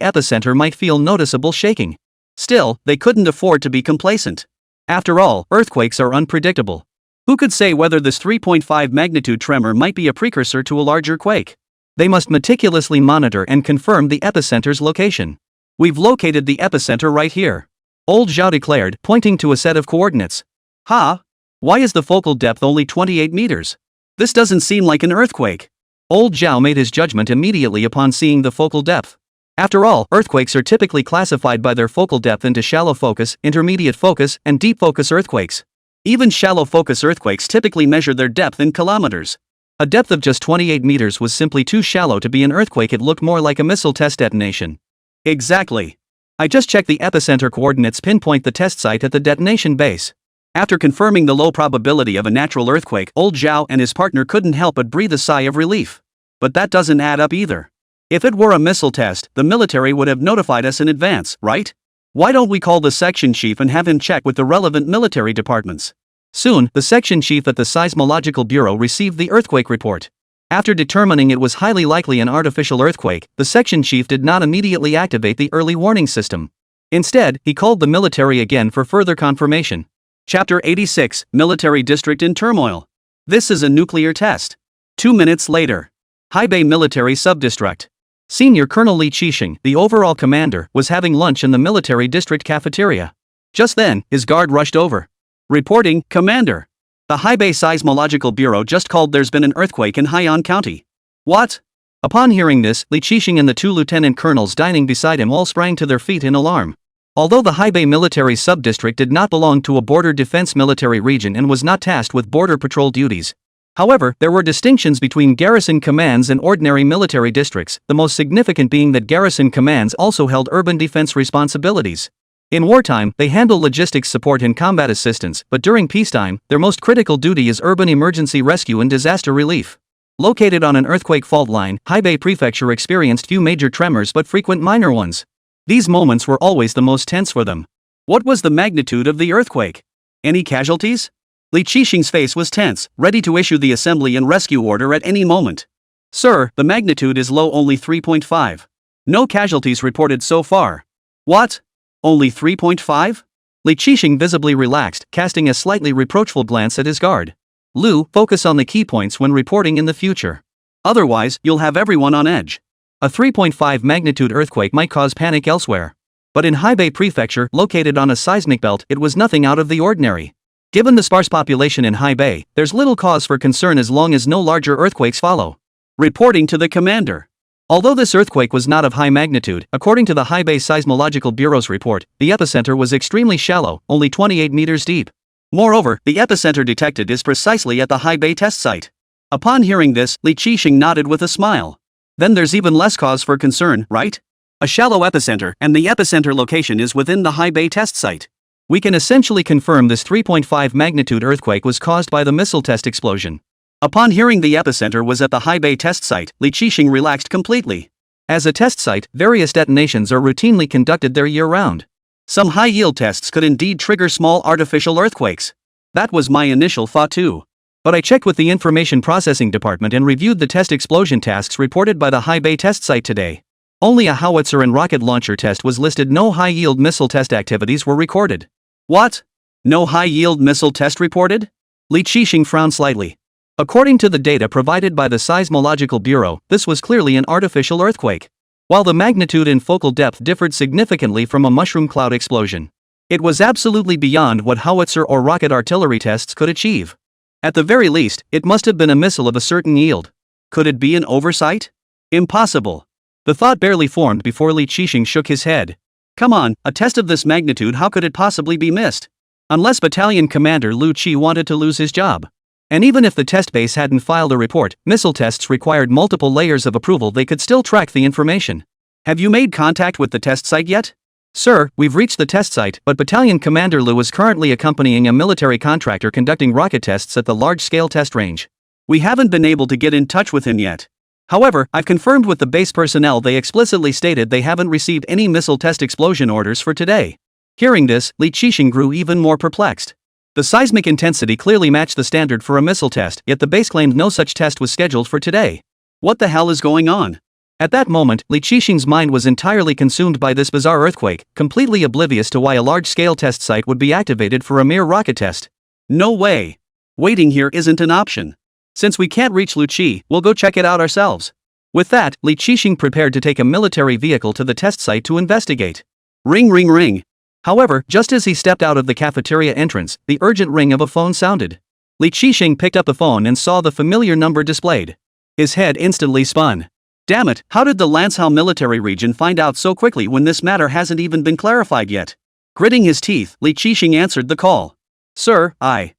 epicenter might feel noticeable shaking. Still, they couldn't afford to be complacent. After all, earthquakes are unpredictable. Who could say whether this 3.5 magnitude tremor might be a precursor to a larger quake? They must meticulously monitor and confirm the epicenter's location. We've located the epicenter right here. Old Zhao declared, pointing to a set of coordinates. Ha! Why is the focal depth only 28 meters? This doesn't seem like an earthquake. Old Zhao made his judgment immediately upon seeing the focal depth. After all, earthquakes are typically classified by their focal depth into shallow focus, intermediate focus, and deep focus earthquakes. Even shallow focus earthquakes typically measure their depth in kilometers. A depth of just 28 meters was simply too shallow to be an earthquake. It looked more like a missile test detonation. Exactly. I just checked the epicenter coordinates pinpoint the test site at the detonation base. After confirming the low probability of a natural earthquake, Old Zhao and his partner couldn't help but breathe a sigh of relief. But that doesn't add up either. If it were a missile test, the military would have notified us in advance, right? Why don't we call the section chief and have him check with the relevant military departments? Soon, the section chief at the Seismological Bureau received the earthquake report. After determining it was highly likely an artificial earthquake, the section chief did not immediately activate the early warning system. Instead, he called the military again for further confirmation. Chapter 86, Military District in Turmoil. This is a nuclear test. 2 minutes later. Haibei Military Subdistrict. Senior Colonel Li Qixing, the overall commander, was having lunch in the military district cafeteria. Just then, his guard rushed over. Reporting, Commander. The Haibei Seismological Bureau just called there's been an earthquake in Haiyan County. What? Upon hearing this, Li Qixing and the 2 lieutenant colonels dining beside him all sprang to their feet in alarm. Although the Haibei Military Subdistrict did not belong to a border defense military region and was not tasked with border patrol duties. However, there were distinctions between garrison commands and ordinary military districts, the most significant being that garrison commands also held urban defense responsibilities. In wartime, they handle logistics support and combat assistance, but during peacetime, their most critical duty is urban emergency rescue and disaster relief. Located on an earthquake fault line, Haibei Prefecture experienced few major tremors but frequent minor ones. These moments were always the most tense for them. What was the magnitude of the earthquake? Any casualties? Li Qixing's face was tense, ready to issue the assembly and rescue order at any moment. Sir, the magnitude is low, only 3.5. No casualties reported so far. What? Only 3.5? Li Qixing visibly relaxed, casting a slightly reproachful glance at his guard. Lu, focus on the key points when reporting in the future. Otherwise, you'll have everyone on edge. A 3.5 magnitude earthquake might cause panic elsewhere. But in Haibei Prefecture, located on a seismic belt, it was nothing out of the ordinary. Given the sparse population in Haibei, there's little cause for concern as long as no larger earthquakes follow. Reporting to the commander. Although this earthquake was not of high magnitude, according to the Haibei Seismological Bureau's report, the epicenter was extremely shallow, only 28 meters deep. Moreover, the epicenter detected is precisely at the Haibei test site. Upon hearing this, Li Qixing nodded with a smile. Then there's even less cause for concern, right? A shallow epicenter, and the epicenter location is within the Haibei test site. We can essentially confirm this 3.5 magnitude earthquake was caused by the missile test explosion. Upon hearing the epicenter was at the Haibei test site, Li Qixing relaxed completely. As a test site, various detonations are routinely conducted there year-round. Some high-yield tests could indeed trigger small artificial earthquakes. That was my initial thought too. But I checked with the Information Processing Department and reviewed the test explosion tasks reported by the Haibei test site today. Only a howitzer and rocket launcher test was listed. No high-yield missile test activities were recorded. What? No high-yield missile test reported? Li Qixing frowned slightly. According to the data provided by the Seismological Bureau, this was clearly an artificial earthquake. While the magnitude and focal depth differed significantly from a mushroom cloud explosion, it was absolutely beyond what howitzer or rocket artillery tests could achieve. At the very least, it must have been a missile of a certain yield. Could it be an oversight? Impossible. The thought barely formed before Li Qixing shook his head. Come on, a test of this magnitude, how could it possibly be missed? Unless Battalion Commander Lu Qi wanted to lose his job. And even if the test base hadn't filed a report, missile tests required multiple layers of approval. They could still track the information. Have you made contact with the test site yet? Sir, we've reached the test site, but Battalion Commander Liu is currently accompanying a military contractor conducting rocket tests at the large-scale test range. We haven't been able to get in touch with him yet. However, I've confirmed with the base personnel they explicitly stated they haven't received any missile test explosion orders for today. Hearing this, Li Qixing grew even more perplexed. The seismic intensity clearly matched the standard for a missile test, yet the base claimed no such test was scheduled for today. What the hell is going on? At that moment, Li Qixing's mind was entirely consumed by this bizarre earthquake, completely oblivious to why a large-scale test site would be activated for a mere rocket test. No way. Waiting here isn't an option. Since we can't reach Luqi, we'll go check it out ourselves. With that, Li Qixing prepared to take a military vehicle to the test site to investigate. Ring ring ring. However, just as he stepped out of the cafeteria entrance, the urgent ring of a phone sounded. Li Qixing picked up the phone and saw the familiar number displayed. His head instantly spun. Damn it, how did the Lanzhou military region find out so quickly when this matter hasn't even been clarified yet? Gritting his teeth, Li Qixing answered the call. Sir, Li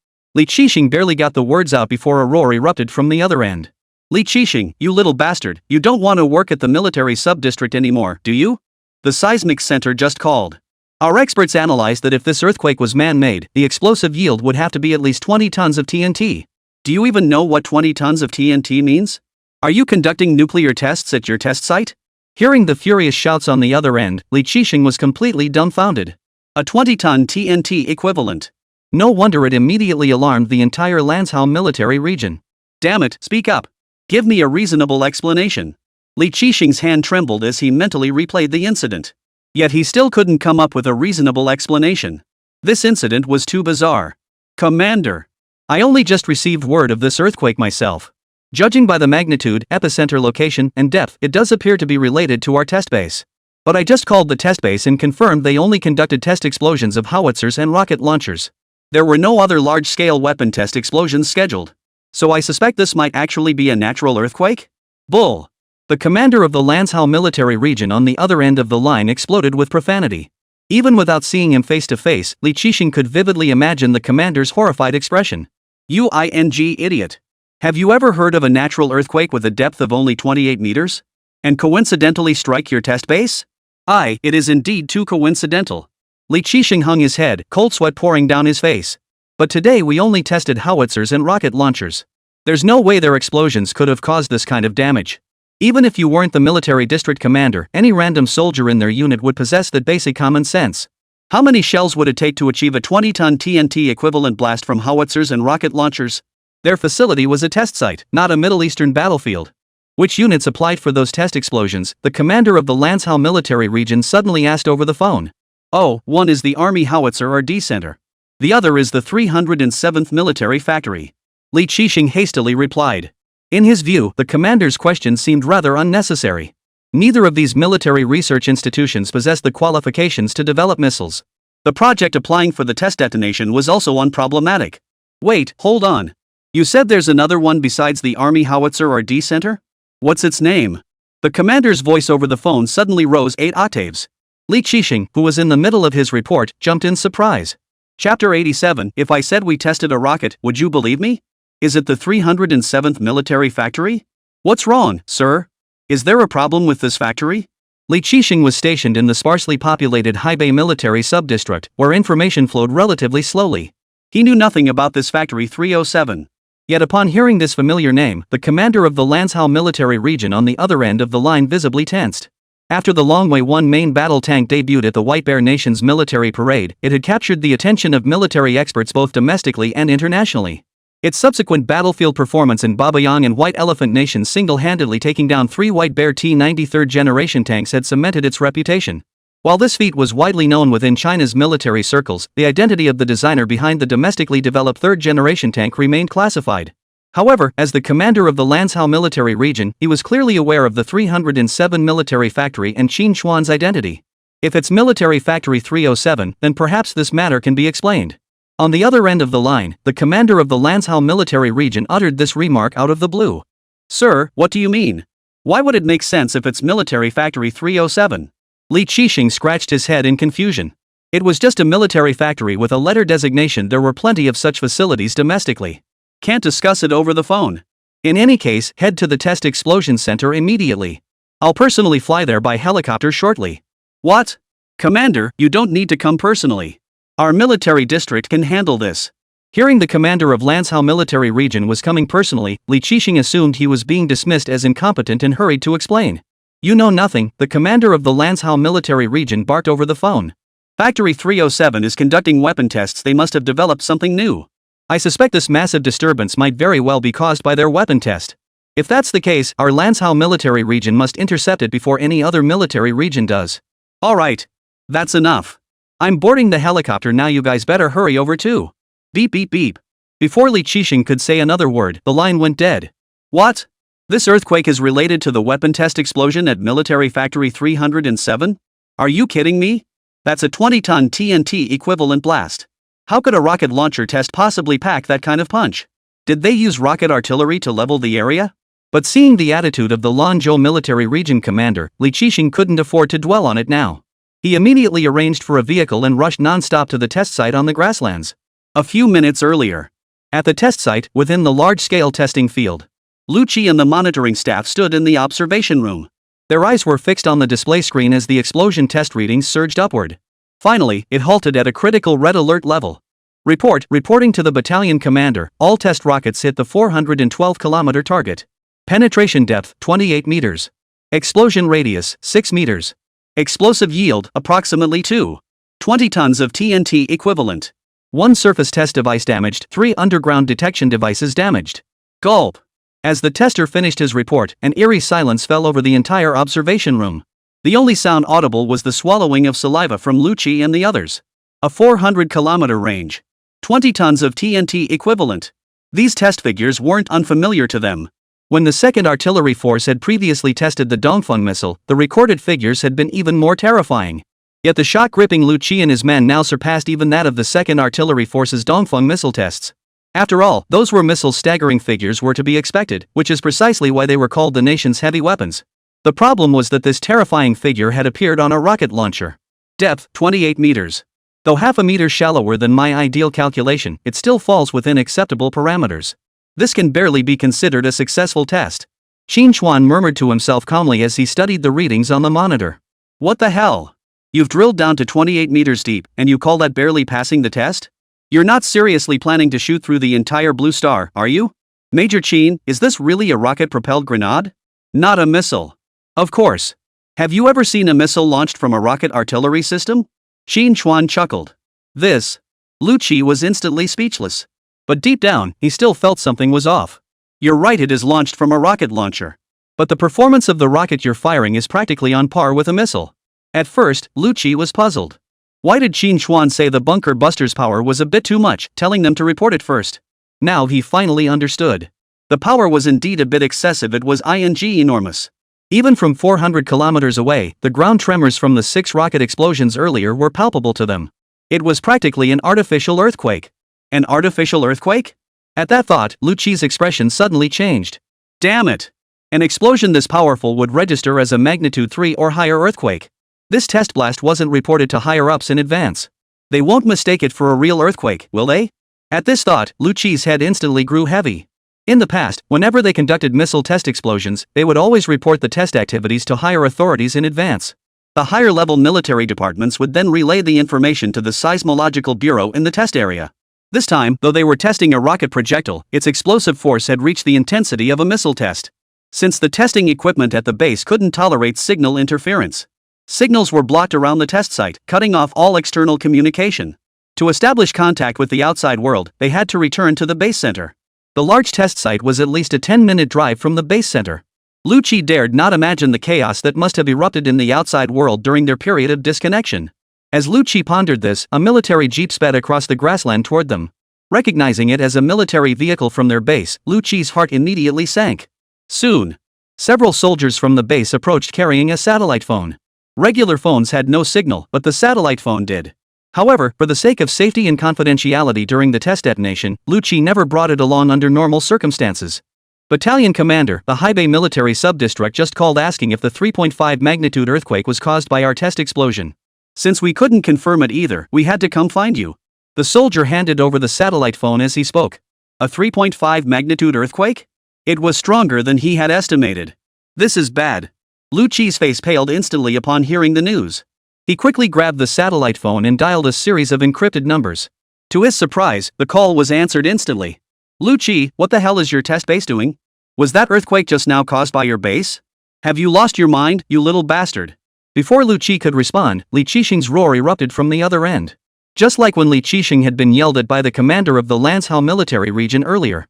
Qixing barely got the words out before a roar erupted from the other end. Li Qixing, you little bastard, you don't want to work at the military sub-district anymore, do you? The seismic center just called. Our experts analyzed that if this earthquake was man-made, the explosive yield would have to be at least 20 tons of TNT. Do you even know what 20 tons of TNT means? Are you conducting nuclear tests at your test site? Hearing the furious shouts on the other end, Li Qixing was completely dumbfounded. A 20-ton TNT equivalent. No wonder it immediately alarmed the entire Lanzhou military region. Damn it, speak up. Give me a reasonable explanation. Li Qixing's hand trembled as he mentally replayed the incident. Yet he still couldn't come up with a reasonable explanation. This incident was too bizarre. Commander. I only just received word of this earthquake myself. Judging by the magnitude, epicenter location, and depth, it does appear to be related to our test base. But I just called the test base and confirmed they only conducted test explosions of howitzers and rocket launchers. There were no other large-scale weapon test explosions scheduled. So I suspect this might actually be a natural earthquake? Bull. The commander of the Lanzhou military region on the other end of the line exploded with profanity. Even without seeing him face to face, Li Qixing could vividly imagine the commander's horrified expression. Idiot. Have you ever heard of a natural earthquake with a depth of only 28 meters? And coincidentally strike your test base? It is indeed too coincidental. Li Qixing hung his head, cold sweat pouring down his face. But today we only tested howitzers and rocket launchers. There's no way their explosions could have caused this kind of damage. Even if you weren't the military district commander, any random soldier in their unit would possess that basic common sense. How many shells would it take to achieve a 20-ton TNT equivalent blast from howitzers and rocket launchers? Their facility was a test site, not a Middle Eastern battlefield. Which units applied for those test explosions? The commander of the Lanzhou military region suddenly asked over the phone. Oh, one is the Army Howitzer RD Center. The other is the 307th Military Factory. Li Qixing hastily replied. In his view, the commander's question seemed rather unnecessary. Neither of these military research institutions possessed the qualifications to develop missiles. The project applying for the test detonation was also unproblematic. Wait, hold on. You said there's another one besides the Army Howitzer RD Center? What's its name? The commander's voice over the phone suddenly rose 8 octaves. Li Qixing, who was in the middle of his report, jumped in surprise. Chapter 87. If I said we tested a rocket, would you believe me? Is it the 307th Military Factory? What's wrong, sir? Is there a problem with this factory? Li Qixing was stationed in the sparsely populated Haibei military sub-district, where information flowed relatively slowly. He knew nothing about this Factory 307. Yet upon hearing this familiar name, the commander of the Lanzhou military region on the other end of the line visibly tensed. After the Longguo 1 main battle tank debuted at the White Bear Nation's military parade, it had captured the attention of military experts both domestically and internationally. Its subsequent battlefield performance in Babayang and White Elephant Nations single-handedly taking down 3 White Bear T-90 third-generation tanks had cemented its reputation. While this feat was widely known within China's military circles, the identity of the designer behind the domestically developed third-generation tank remained classified. However, as the commander of the Lanzhou military region, he was clearly aware of the 307 military factory and Qín Chuān's identity. If it's military factory 307, then perhaps this matter can be explained. On the other end of the line, the commander of the Lanzhou military region uttered this remark out of the blue. Sir, what do you mean? Why would it make sense if it's military factory 307? Li Qixing scratched his head in confusion. It was just a military factory with a letter designation. There were plenty of such facilities domestically. Can't discuss it over the phone. In any case, head to the test explosion center immediately. I'll personally fly there by helicopter shortly. What? Commander, you don't need to come personally. Our military district can handle this. Hearing the commander of Lanzhou military region was coming personally, Li Qixing assumed he was being dismissed as incompetent and hurried to explain. You know nothing, the commander of the Lanzhou military region barked over the phone. Factory 307 is conducting weapon tests. They must have developed something new. I suspect this massive disturbance might very well be caused by their weapon test. If that's the case, our Lanzhou military region must intercept it before any other military region does. Alright. That's enough. I'm boarding the helicopter now, you guys better hurry over too. Beep beep beep. Before Li Qixing could say another word, the line went dead. What? This earthquake is related to the weapon test explosion at Military Factory 307? Are you kidding me? That's a 20-ton TNT equivalent blast. How could a rocket launcher test possibly pack that kind of punch? Did they use rocket artillery to level the area? But seeing the attitude of the Longguo military region commander, Li Qixing couldn't afford to dwell on it now. He immediately arranged for a vehicle and rushed non-stop to the test site on the grasslands. A few minutes earlier, at the test site, within the large-scale testing field, Lu Qi and the monitoring staff stood in the observation room. Their eyes were fixed on the display screen as the explosion test readings surged upward. Finally, it halted at a critical red alert level. Reporting to the battalion commander, all test rockets hit the 412-kilometer target. Penetration depth, 28 meters. Explosion radius, 6 meters. Explosive yield, approximately 20 tons of TNT equivalent. 1 surface test device damaged, 3 underground detection devices damaged. Gulp. As the tester finished his report, an eerie silence fell over the entire observation room. The only sound audible was the swallowing of saliva from Lu Qi and the others. A 400-kilometer range. 20 tons of TNT equivalent. These test figures weren't unfamiliar to them. When the 2nd Artillery Force had previously tested the Dongfeng missile, the recorded figures had been even more terrifying. Yet the shock gripping Lu Qi and his men now surpassed even that of the 2nd Artillery Force's Dongfeng missile tests. After all, those were missiles staggering figures were to be expected, which is precisely why they were called the nation's heavy weapons. The problem was that this terrifying figure had appeared on a rocket launcher. Depth, 28 meters. Though half a meter shallower than my ideal calculation, it still falls within acceptable parameters. This can barely be considered a successful test. Qín Chuān murmured to himself calmly as he studied the readings on the monitor. What the hell? You've drilled down to 28 meters deep, and you call that barely passing the test? You're not seriously planning to shoot through the entire Blue Star, are you? Major Qín, is this really a rocket-propelled grenade? Not a missile. Of course. Have you ever seen a missile launched from a rocket artillery system? Qín Chuān chuckled. Lu Qi was instantly speechless. But deep down, he still felt something was off. You're right, it is launched from a rocket launcher. But the performance of the rocket you're firing is practically on par with a missile. At first, Lu Qi was puzzled. Why did Qín Chuān say the bunker buster's power was a bit too much, telling them to report it first? Now he finally understood. The power was indeed a bit excessive, it was enormous. Even from 400 kilometers away, the ground tremors from the 6 rocket explosions earlier were palpable to them. It was practically an artificial earthquake. An artificial earthquake? At that thought, Lu Qi's expression suddenly changed. Damn it! An explosion this powerful would register as a magnitude 3 or higher earthquake. This test blast wasn't reported to higher-ups in advance. They won't mistake it for a real earthquake, will they? At this thought, Lu Qi's head instantly grew heavy. In the past, whenever they conducted missile test explosions, they would always report the test activities to higher authorities in advance. The higher-level military departments would then relay the information to the Seismological Bureau in the test area. This time, though they were testing a rocket projectile, its explosive force had reached the intensity of a missile test. Since the testing equipment at the base couldn't tolerate signal interference, signals were blocked around the test site, cutting off all external communication. To establish contact with the outside world, they had to return to the base center. The large test site was at least a 10-minute drive from the base center. Lu Qi dared not imagine the chaos that must have erupted in the outside world during their period of disconnection. As Lu Qi pondered this, a military jeep sped across the grassland toward them. Recognizing it as a military vehicle from their base, Lu Qi's heart immediately sank. Soon, several soldiers from the base approached carrying a satellite phone. Regular phones had no signal, but the satellite phone did. However, for the sake of safety and confidentiality during the test detonation, Lu Qi never brought it along under normal circumstances. Battalion Commander, the Haibei military sub-district just called asking if the 3.5 magnitude earthquake was caused by our test explosion. Since we couldn't confirm it either, we had to come find you. The soldier handed over the satellite phone as he spoke. A 3.5 magnitude earthquake? It was stronger than he had estimated. This is bad. Lu Qi's face paled instantly upon hearing the news. He quickly grabbed the satellite phone and dialed a series of encrypted numbers. To his surprise, the call was answered instantly. Lu Qi, what the hell is your test base doing? Was that earthquake just now caused by your base? Have you lost your mind, you little bastard? Before Lu Qi could respond, Li Qixing's roar erupted from the other end. Just like when Li Qixing had been yelled at by the commander of the Lanzhou military region earlier.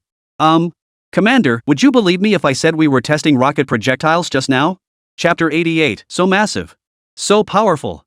Commander, would you believe me if I said we were testing rocket projectiles just now? Chapter 88, so massive. So powerful.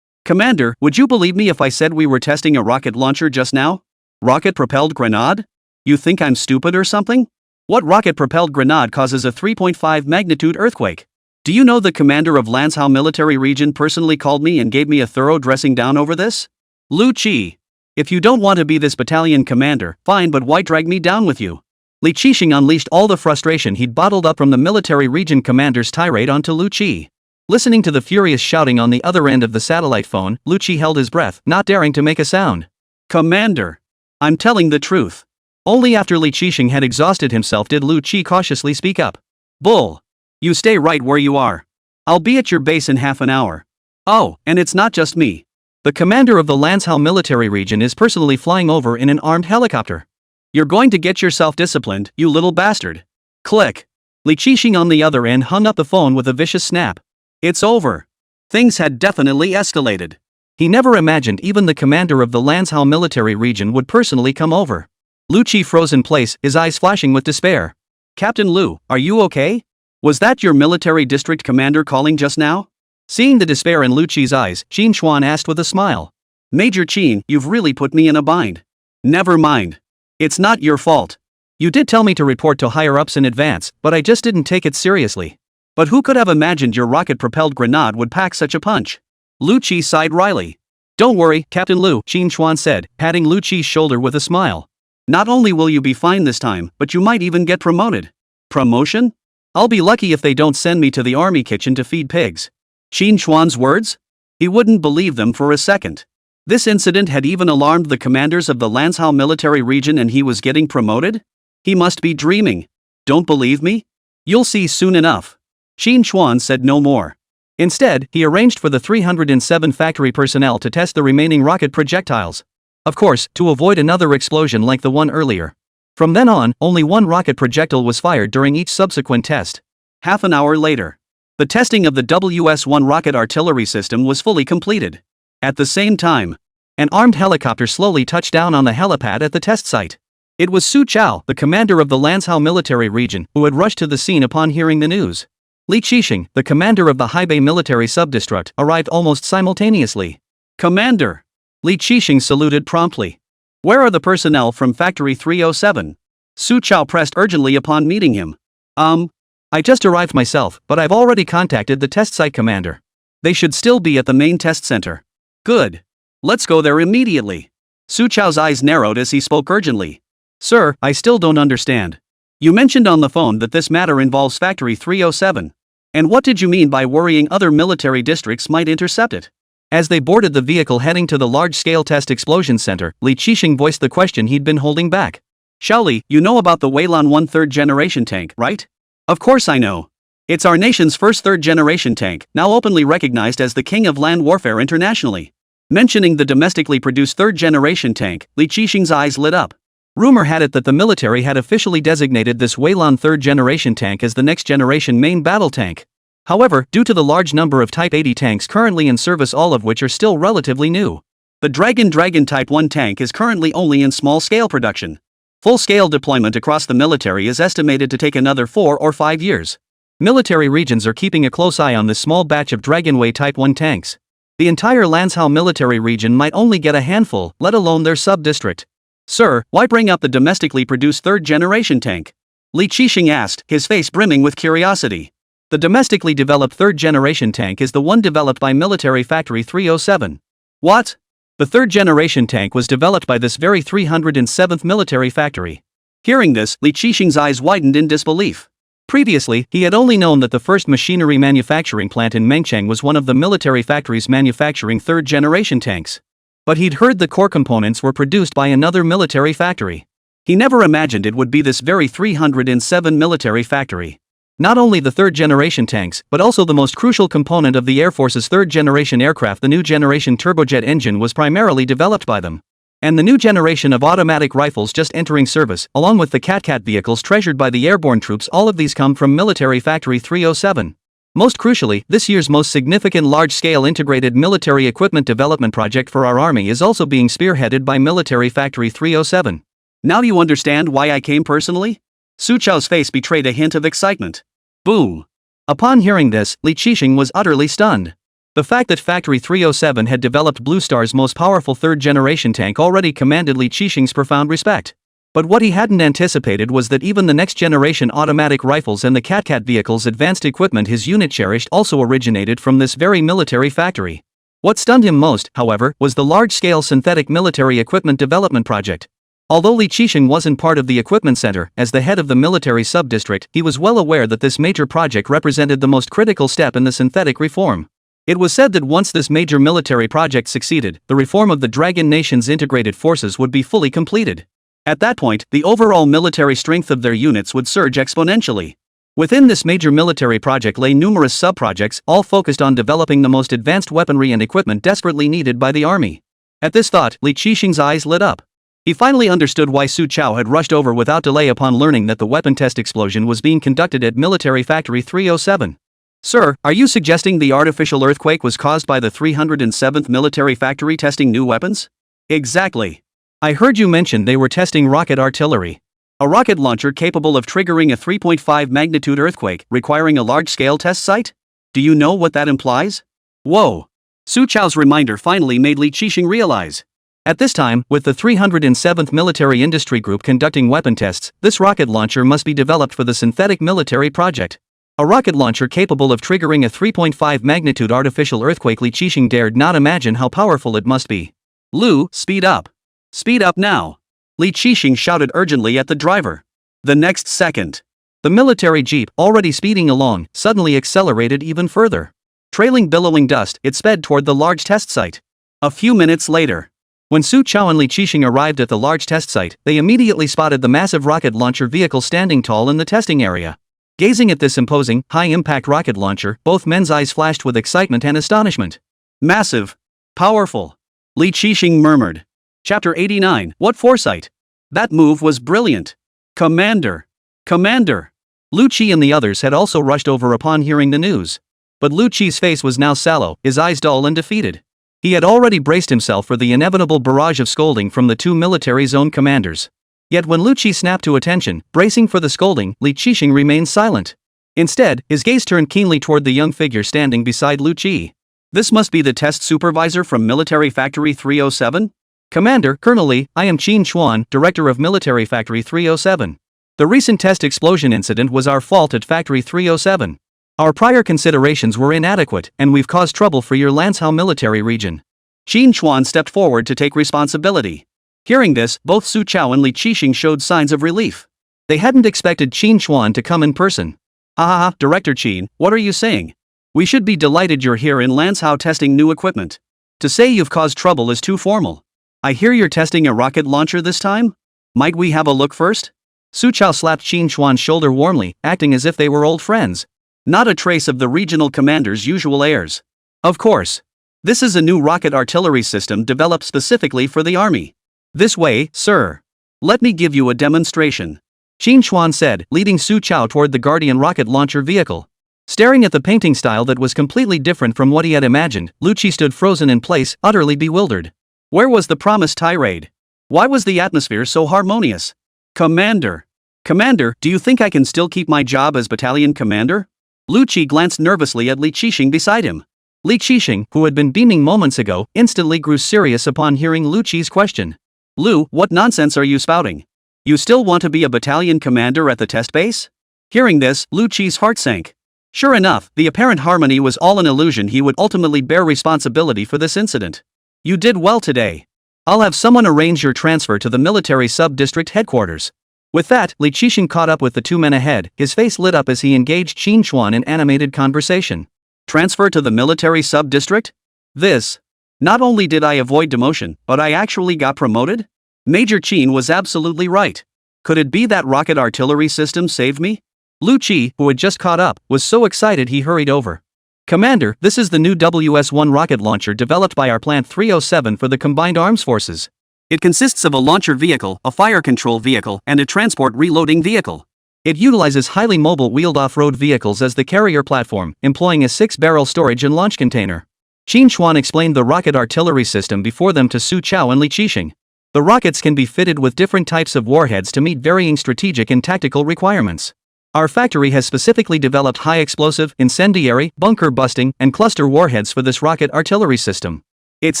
Commander, would you believe me if I said we were testing a rocket launcher just now? Rocket-propelled grenade? You think I'm stupid or something? What rocket-propelled grenade causes a 3.5 magnitude earthquake? Do you know the commander of Lanzhou military region personally called me and gave me a thorough dressing down over this? Lu Qi. If you don't want to be this battalion commander, fine, but why drag me down with you? Li Qixing unleashed all the frustration he'd bottled up from the military region commander's tirade onto Lu Qi. Listening to the furious shouting on the other end of the satellite phone, Lu Qi held his breath, not daring to make a sound. Commander. I'm telling the truth. Only after Li Qixing had exhausted himself did Lu Qi cautiously speak up. Bull. You stay right where you are. I'll be at your base in half an hour. Oh, and it's not just me. The commander of the Lanzhou military region is personally flying over in an armed helicopter. You're going to get yourself disciplined, you little bastard. Click. Li Qixing on the other end hung up the phone with a vicious snap. It's over. Things had definitely escalated. He never imagined even the commander of the Lanzhou military region would personally come over. Lu Qi froze in place, his eyes flashing with despair. Captain Lu, are you okay? Was that your military district commander calling just now? Seeing the despair in Lu Qi's eyes, Qín Chuān asked with a smile. Major Qín, you've really put me in a bind. Never mind. It's not your fault. You did tell me to report to higher-ups in advance, but I just didn't take it seriously. But who could have imagined your rocket-propelled grenade would pack such a punch? Lu Qi sighed wryly. Don't worry, Captain Lu, Qín Chuān said, patting Lu Qi's shoulder with a smile. Not only will you be fine this time, but you might even get promoted. Promotion? I'll be lucky if they don't send me to the army kitchen to feed pigs. Qín Chuān's words? He wouldn't believe them for a second. This incident had even alarmed the commanders of the Lanzhou military region and he was getting promoted? He must be dreaming. Don't believe me? You'll see soon enough. Qín Chuān said no more. Instead, he arranged for the 307 factory personnel to test the remaining rocket projectiles. Of course, to avoid another explosion like the one earlier. From then on, only one rocket projectile was fired during each subsequent test. Half an hour later, the testing of the WS-1 rocket artillery system was fully completed. At the same time, an armed helicopter slowly touched down on the helipad at the test site. It was Su Chao, the commander of the Lanzhou military region, who had rushed to the scene upon hearing the news. Li Qixing, the commander of the Haibei military subdistrict, arrived almost simultaneously. Commander! Li Qixing saluted promptly. Where are the personnel from Factory 307? Su Chao pressed urgently upon meeting him. I just arrived myself, but I've already contacted the test site commander. They should still be at the main test center. Good. Let's go there immediately. Su Chao's eyes narrowed as he spoke urgently. Sir, I still don't understand. You mentioned on the phone that this matter involves Factory 307. And what did you mean by worrying other military districts might intercept it? As they boarded the vehicle heading to the large-scale test explosion center, Li Qixing voiced the question he'd been holding back. Shaoli, you know about the Weilan 1 third-generation tank, right? Of course I know. It's our nation's first third-generation tank, now openly recognized as the king of land warfare internationally. Mentioning the domestically produced third-generation tank, Li Qixing's eyes lit up. Rumor had it that the military had officially designated this Weilan third-generation tank as the next-generation main battle tank. However, due to the large number of Type 80 tanks currently in service, all of which are still relatively new, the Dragon Type 1 tank is currently only in small-scale production. Full-scale deployment across the military is estimated to take another 4 or 5 years. Military regions are keeping a close eye on this small batch of Dragonway Type 1 tanks. The entire Lanzhou military region might only get a handful, let alone their sub-district. Sir, why bring up the domestically produced third-generation tank? Li Qixing asked, his face brimming with curiosity. The domestically developed third-generation tank is the one developed by Military Factory 307. What? The third-generation tank was developed by this very 307th military factory. Hearing this, Li Qixing's eyes widened in disbelief. Previously, he had only known that the first machinery manufacturing plant in Mengcheng was one of the military factories manufacturing third-generation tanks. But he'd heard the core components were produced by another military factory. He never imagined it would be this very 307 military factory. Not only the third-generation tanks, but also the most crucial component of the Air Force's third-generation aircraft, the new generation turbojet engine, was primarily developed by them. And the new generation of automatic rifles just entering service, along with the Cat vehicles treasured by the airborne troops, all of these come from Military Factory 307. Most crucially, this year's most significant large-scale integrated military equipment development project for our army is also being spearheaded by Military Factory 307. Now you understand why I came personally? Su Chao's face betrayed a hint of excitement. Boom! Upon hearing this, Li Qixing was utterly stunned. The fact that Factory 307 had developed Blue Star's most powerful third-generation tank already commanded Li Qixing's profound respect. But what he hadn't anticipated was that even the next-generation automatic rifles and the Cat vehicles' advanced equipment his unit cherished also originated from this very military factory. What stunned him most, however, was the large-scale synthetic military equipment development project. Although Li Qixing wasn't part of the equipment center, as the head of the military sub-district, he was well aware that this major project represented the most critical step in the synthetic reform. It was said that once this major military project succeeded, the reform of the Dragon Nation's integrated forces would be fully completed. At that point, the overall military strength of their units would surge exponentially. Within this major military project lay numerous sub-projects, all focused on developing the most advanced weaponry and equipment desperately needed by the army. At this thought, Li Qixing's eyes lit up. He finally understood why Su Chao had rushed over without delay upon learning that the weapon test explosion was being conducted at Military Factory 307. Sir, are you suggesting the artificial earthquake was caused by the 307th Military Factory testing new weapons? Exactly. I heard you mention they were testing rocket artillery. A rocket launcher capable of triggering a 3.5 magnitude earthquake, requiring a large-scale test site? Do you know what that implies? Whoa! Su Chao's reminder finally made Li Qixing realize. At this time, with the 307th Military Industry Group conducting weapon tests, this rocket launcher must be developed for the synthetic military project. A rocket launcher capable of triggering a 3.5 magnitude artificial earthquake. Li Qixing dared not imagine how powerful it must be. Lu, speed up. Speed up now. Li Qixing shouted urgently at the driver. The next second, the military jeep, already speeding along, suddenly accelerated even further. Trailing billowing dust, it sped toward the large test site. A few minutes later, when Su Chao and Li Qixing arrived at the large test site, they immediately spotted the massive rocket launcher vehicle standing tall in the testing area. Gazing at this imposing, high-impact rocket launcher, both men's eyes flashed with excitement and astonishment. Massive. Powerful. Li Qixing murmured. Chapter 89, What foresight? That move was brilliant. Commander. Commander. Lu Qi and the others had also rushed over upon hearing the news. But Lu Qi's face was now sallow, his eyes dull and defeated. He had already braced himself for the inevitable barrage of scolding from the two military zone commanders. Yet when Lu Qi snapped to attention, bracing for the scolding, Li Qixing remained silent. Instead, his gaze turned keenly toward the young figure standing beside Lu Qi. This must be the test supervisor from Military Factory 307? Commander, Colonel Li, I am Qín Chuān, Director of Military Factory 307. The recent test explosion incident was our fault at Factory 307. Our prior considerations were inadequate, and we've caused trouble for your Lanzhou military region. Qín Chuān stepped forward to take responsibility. Hearing this, both Su Chao and Li Qixing showed signs of relief. They hadn't expected Qín Chuān to come in person. Director Qín, what are you saying? We should be delighted you're here in Lanzhou testing new equipment. To say you've caused trouble is too formal. I hear you're testing a rocket launcher this time? Might we have a look first? Su Chao slapped Qín Chuān's shoulder warmly, acting as if they were old friends. Not a trace of the regional commander's usual airs. Of course. This is a new rocket artillery system developed specifically for the army. This way, sir. Let me give you a demonstration. Qín Chuān said, leading Su Chao toward the Guardian rocket launcher vehicle. Staring at the painting style that was completely different from what he had imagined, Lu Qi stood frozen in place, utterly bewildered. Where was the promised tirade? Why was the atmosphere so harmonious? Commander. Commander, do you think I can still keep my job as battalion commander? Lu Qi glanced nervously at Li Qixing beside him. Li Qixing, who had been beaming moments ago, instantly grew serious upon hearing Lu Qi's question. Lu, what nonsense are you spouting? You still want to be a battalion commander at the test base? Hearing this, Lu Qi's heart sank. Sure enough, the apparent harmony was all an illusion. He would ultimately bear responsibility for this incident. You did well today. I'll have someone arrange your transfer to the military sub-district headquarters. With that, Li Qixing caught up with the two men ahead, his face lit up as he engaged Qín Chuān in animated conversation. Transfer to the military sub-district? This. Not only did I avoid demotion, but I actually got promoted? Major Qín was absolutely right. Could it be that rocket artillery system saved me? Lu Qi, who had just caught up, was so excited he hurried over. Commander, this is the new WS-1 rocket launcher developed by our Plant 307 for the Combined Arms Forces. It consists of a launcher vehicle, a fire control vehicle, and a transport reloading vehicle. It utilizes highly mobile wheeled off-road vehicles as the carrier platform, employing a 6-barrel storage and launch container. Qín Chuān explained the rocket artillery system before them to Su Chao and Li Qixing. The rockets can be fitted with different types of warheads to meet varying strategic and tactical requirements. Our factory has specifically developed high-explosive, incendiary, bunker-busting, and cluster warheads for this rocket artillery system. Its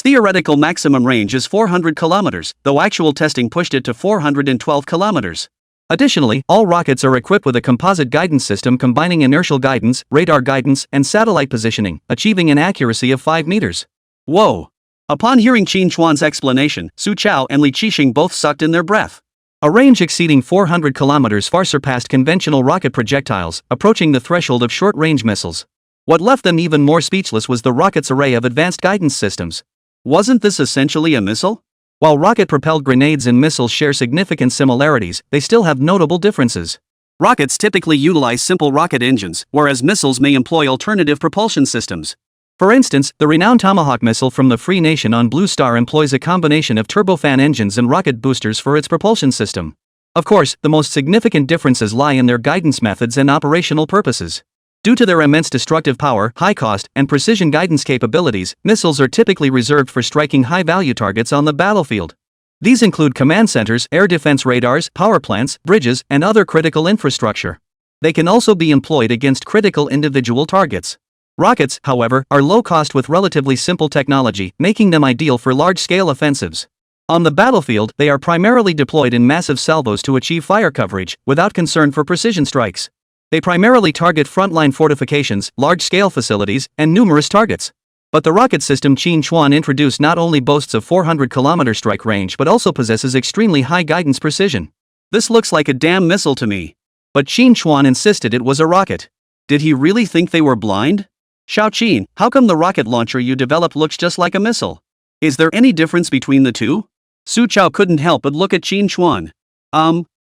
theoretical maximum range is 400 kilometers, though actual testing pushed it to 412 kilometers. Additionally, all rockets are equipped with a composite guidance system combining inertial guidance, radar guidance, and satellite positioning, achieving an accuracy of 5 meters. Whoa! Upon hearing Qín Chuān's explanation, Su Chao and Li Qixing both sucked in their breath. A range exceeding 400 kilometers far surpassed conventional rocket projectiles, approaching the threshold of short-range missiles. What left them even more speechless was the rocket's array of advanced guidance systems. Wasn't this essentially a missile? While rocket-propelled grenades and missiles share significant similarities, they still have notable differences. Rockets typically utilize simple rocket engines, whereas missiles may employ alternative propulsion systems. For instance, the renowned Tomahawk missile from the Free Nation on Blue Star employs a combination of turbofan engines and rocket boosters for its propulsion system. Of course, the most significant differences lie in their guidance methods and operational purposes. Due to their immense destructive power, high cost, and precision guidance capabilities, missiles are typically reserved for striking high-value targets on the battlefield. These include command centers, air defense radars, power plants, bridges, and other critical infrastructure. They can also be employed against critical individual targets. Rockets, however, are low-cost with relatively simple technology, making them ideal for large-scale offensives. On the battlefield, they are primarily deployed in massive salvos to achieve fire coverage, without concern for precision strikes. They primarily target frontline fortifications, large-scale facilities, and numerous targets. But the rocket system Qín Chuān introduced not only boasts a 400-kilometer strike range but also possesses extremely high guidance precision. This looks like a damn missile to me. But Qín Chuān insisted it was a rocket. Did he really think they were blind? Xiaoqin, how come the rocket launcher you developed looks just like a missile? Is there any difference between the two? Su Chao couldn't help but look at Qín Chuān.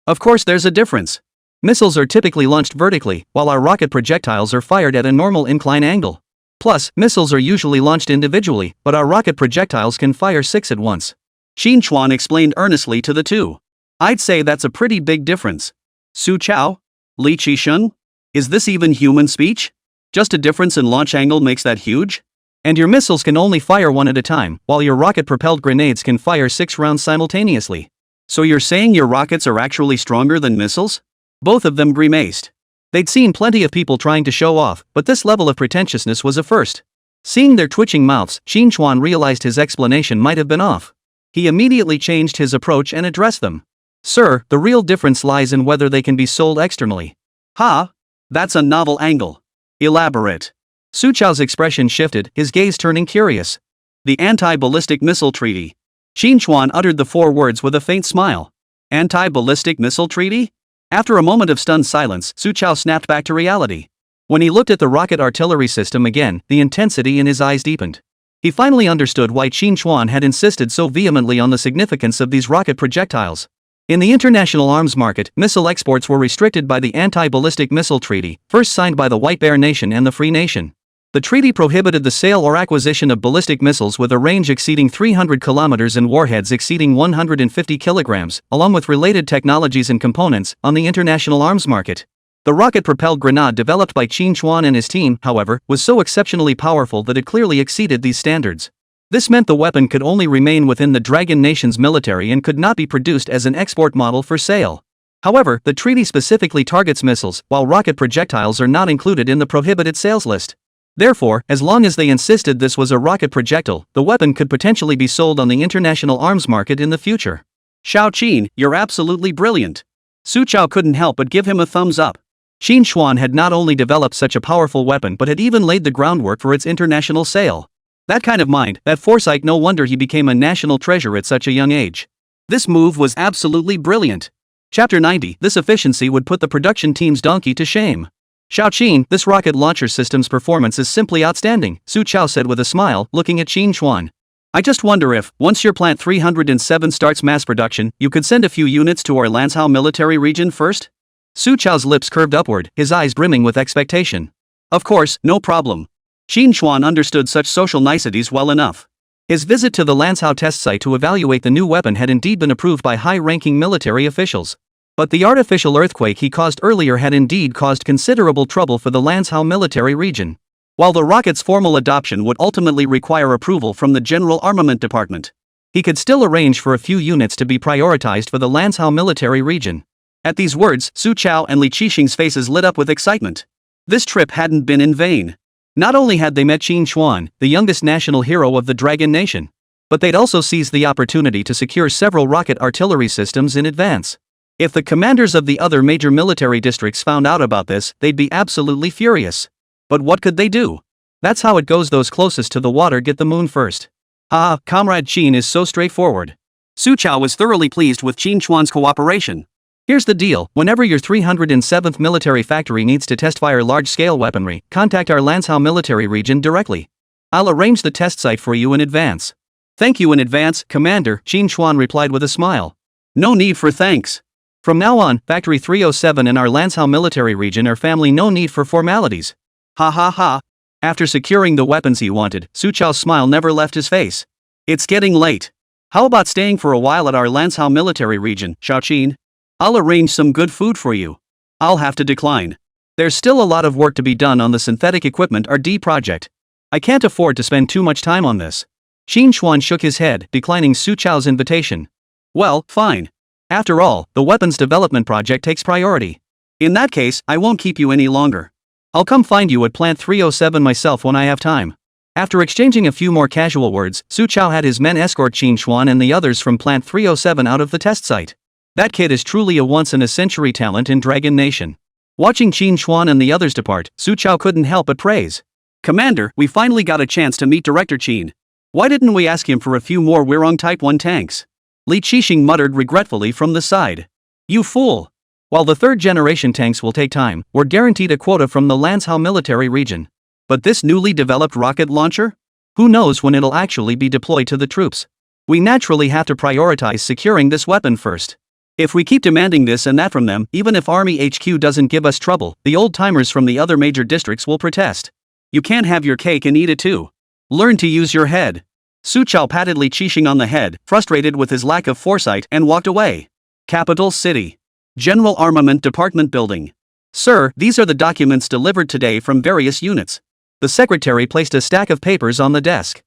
Of course there's a difference. Missiles are typically launched vertically, while our rocket projectiles are fired at a normal incline angle. Plus, missiles are usually launched individually, but our rocket projectiles can fire 6 at once. Qín Chuān explained earnestly to the two. I'd say that's a pretty big difference. Su Chao? Li Qixing? Is this even human speech? Just a difference in launch angle makes that huge? And your missiles can only fire 1 at a time, while your rocket-propelled grenades can fire 6 rounds simultaneously. So you're saying your rockets are actually stronger than missiles? Both of them grimaced. They'd seen plenty of people trying to show off, but this level of pretentiousness was a first. Seeing their twitching mouths, Qín Chuān realized his explanation might have been off. He immediately changed his approach and addressed them. Sir, the real difference lies in whether they can be sold externally. Ha! That's a novel angle. Elaborate. Su Chao's expression shifted, his gaze turning curious. The Anti-Ballistic Missile Treaty. Qín Chuān uttered the 4 words with a faint smile. Anti-Ballistic Missile Treaty? After a moment of stunned silence, Su Chao snapped back to reality. When he looked at the rocket artillery system again, the intensity in his eyes deepened. He finally understood why Qín Chuān had insisted so vehemently on the significance of these rocket projectiles. In the international arms market, missile exports were restricted by the Anti-Ballistic Missile Treaty, first signed by the White Bear Nation and the Free Nation. The treaty prohibited the sale or acquisition of ballistic missiles with a range exceeding 300 kilometers and warheads exceeding 150 kilograms, along with related technologies and components, on the international arms market. The rocket-propelled grenade developed by Qín Chuān and his team, however, was so exceptionally powerful that it clearly exceeded these standards. This meant the weapon could only remain within the Dragon Nation's military and could not be produced as an export model for sale. However, the treaty specifically targets missiles, while rocket projectiles are not included in the prohibited sales list. Therefore, as long as they insisted this was a rocket projectile, the weapon could potentially be sold on the international arms market in the future. Xiaoqin, you're absolutely brilliant. Su Chao couldn't help but give him a thumbs up. Qín Chuān had not only developed such a powerful weapon but had even laid the groundwork for its international sale. That kind of mind, that foresight, no wonder he became a national treasure at such a young age. This move was absolutely brilliant. Chapter 90, this efficiency would put the production team's donkey to shame. Xiaoqin, this rocket launcher system's performance is simply outstanding, Su Chao said with a smile, looking at Qín Chuān. I just wonder if, once your Plant 307 starts mass production, you could send a few units to our Lanzhou military region first? Su Chao's lips curved upward, his eyes brimming with expectation. Of course, no problem. Qín Chuān understood such social niceties well enough. His visit to the Lanzhou test site to evaluate the new weapon had indeed been approved by high-ranking military officials. But the artificial earthquake he caused earlier had indeed caused considerable trouble for the Lanzhou military region. While the rocket's formal adoption would ultimately require approval from the General Armament Department, he could still arrange for a few units to be prioritized for the Lanzhou military region. At these words, Su Chao and Li Qixing's faces lit up with excitement. This trip hadn't been in vain. Not only had they met Qín Chuān, the youngest national hero of the Dragon Nation, but they'd also seized the opportunity to secure several rocket artillery systems in advance. If the commanders of the other major military districts found out about this, they'd be absolutely furious. But what could they do? That's how it goes, those closest to the water get the moon first. Ah, Comrade Qín is so straightforward. Su Chao was thoroughly pleased with Qín Chuān's cooperation. Here's the deal, whenever your 307th military factory needs to test-fire large-scale weaponry, contact our Lanzhou military region directly. I'll arrange the test site for you in advance. Thank you in advance, Commander, Qín Chuān replied with a smile. No need for thanks. From now on, Factory 307 and our Lanzhou military region are family, no need for formalities. Ha ha ha. After securing the weapons he wanted, Su Chao's smile never left his face. It's getting late. How about staying for a while at our Lanzhou military region, Xiaoqin? I'll arrange some good food for you. I'll have to decline. There's still a lot of work to be done on the synthetic equipment R&D project. I can't afford to spend too much time on this. Qín Chuān shook his head, declining Su Chao's invitation. Well, fine. After all, the weapons development project takes priority. In that case, I won't keep you any longer. I'll come find you at Plant 307 myself when I have time. After exchanging a few more casual words, Su Chao had his men escort Qín Chuān and the others from Plant 307 out of the test site. That kid is truly a once-in-a-century talent in Dragon Nation. Watching Qín Chuān and the others depart, Su Chao couldn't help but praise. Commander, we finally got a chance to meet Director Qín. Why didn't we ask him for a few more Weirong Type 1 tanks? Li Qixing muttered regretfully from the side. You fool! While the third-generation tanks will take time, we're guaranteed a quota from the Lanzhou military region. But this newly developed rocket launcher? Who knows when it'll actually be deployed to the troops? We naturally have to prioritize securing this weapon first. If we keep demanding this and that from them, even if Army HQ doesn't give us trouble, the old-timers from the other major districts will protest. You can't have your cake and eat it too. Learn to use your head. Su Chao patted Li Qixing on the head, frustrated with his lack of foresight, and walked away. Capital City. General Armament Department Building. Sir, these are the documents delivered today from various units. The secretary placed a stack of papers on the desk.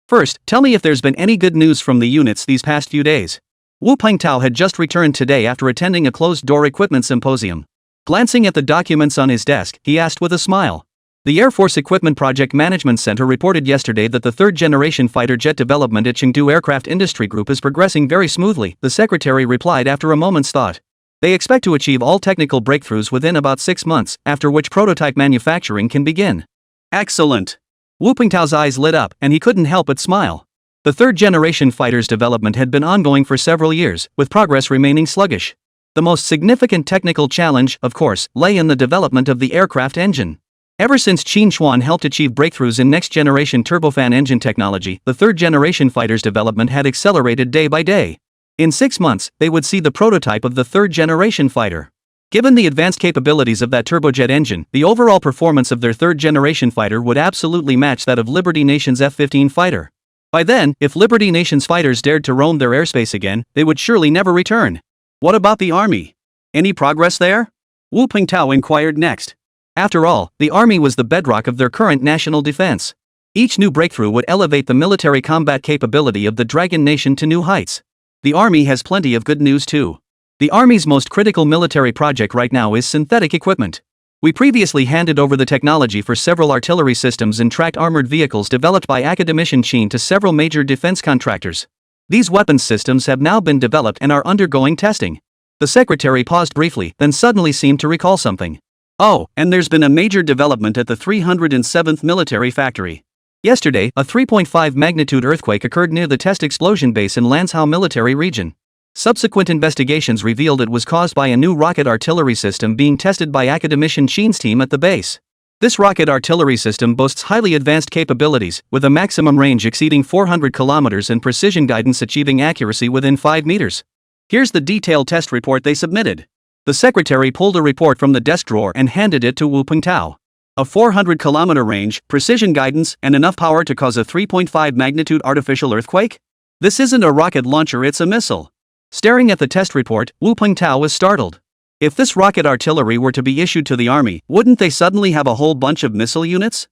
First, tell me if there's been any good news from the units these past few days. Wu Pengtao had just returned today after attending a closed-door equipment symposium. Glancing at the documents on his desk, he asked with a smile. The Air Force Equipment Project Management Center reported yesterday that the third-generation fighter jet development at Chengdu Aircraft Industry Group is progressing very smoothly, the secretary replied after a moment's thought. They expect to achieve all technical breakthroughs within about 6 months, after which prototype manufacturing can begin. Excellent! Wu Pengtao's eyes lit up, and he couldn't help but smile. The third-generation fighter's development had been ongoing for several years, with progress remaining sluggish. The most significant technical challenge, of course, lay in the development of the aircraft engine. Ever since Qín Chuān helped achieve breakthroughs in next-generation turbofan engine technology, the third-generation fighter's development had accelerated day by day. In 6 months, they would see the prototype of the third-generation fighter. Given the advanced capabilities of that turbojet engine, the overall performance of their third-generation fighter would absolutely match that of Liberty Nation's F-15 fighter. By then, if Liberty Nation's fighters dared to roam their airspace again, they would surely never return. What about the army? Any progress there? Wu Pengtao inquired next. After all, the army was the bedrock of their current national defense. Each new breakthrough would elevate the military combat capability of the Dragon Nation to new heights. The army has plenty of good news too. The army's most critical military project right now is synthetic equipment. We previously handed over the technology for several artillery systems and tracked armored vehicles developed by Academician Qín to several major defense contractors. These weapons systems have now been developed and are undergoing testing. The secretary paused briefly, then suddenly seemed to recall something. Oh, and there's been a major development at the 307th military factory. Yesterday, a 3.5 magnitude earthquake occurred near the test explosion base in Lanzhou military region. Subsequent investigations revealed it was caused by a new rocket artillery system being tested by Academician Qín's team at the base. This rocket artillery system boasts highly advanced capabilities, with a maximum range exceeding 400 kilometers and precision guidance achieving accuracy within 5 meters. Here's the detailed test report they submitted. The secretary pulled a report from the desk drawer and handed it to Wu Pengtao. A 400-kilometer range, precision guidance, and enough power to cause a 3.5 magnitude artificial earthquake? This isn't a rocket launcher, it's a missile. Staring at the test report, Wu Pengtao was startled. If this rocket artillery were to be issued to the army, wouldn't they suddenly have a whole bunch of missile units?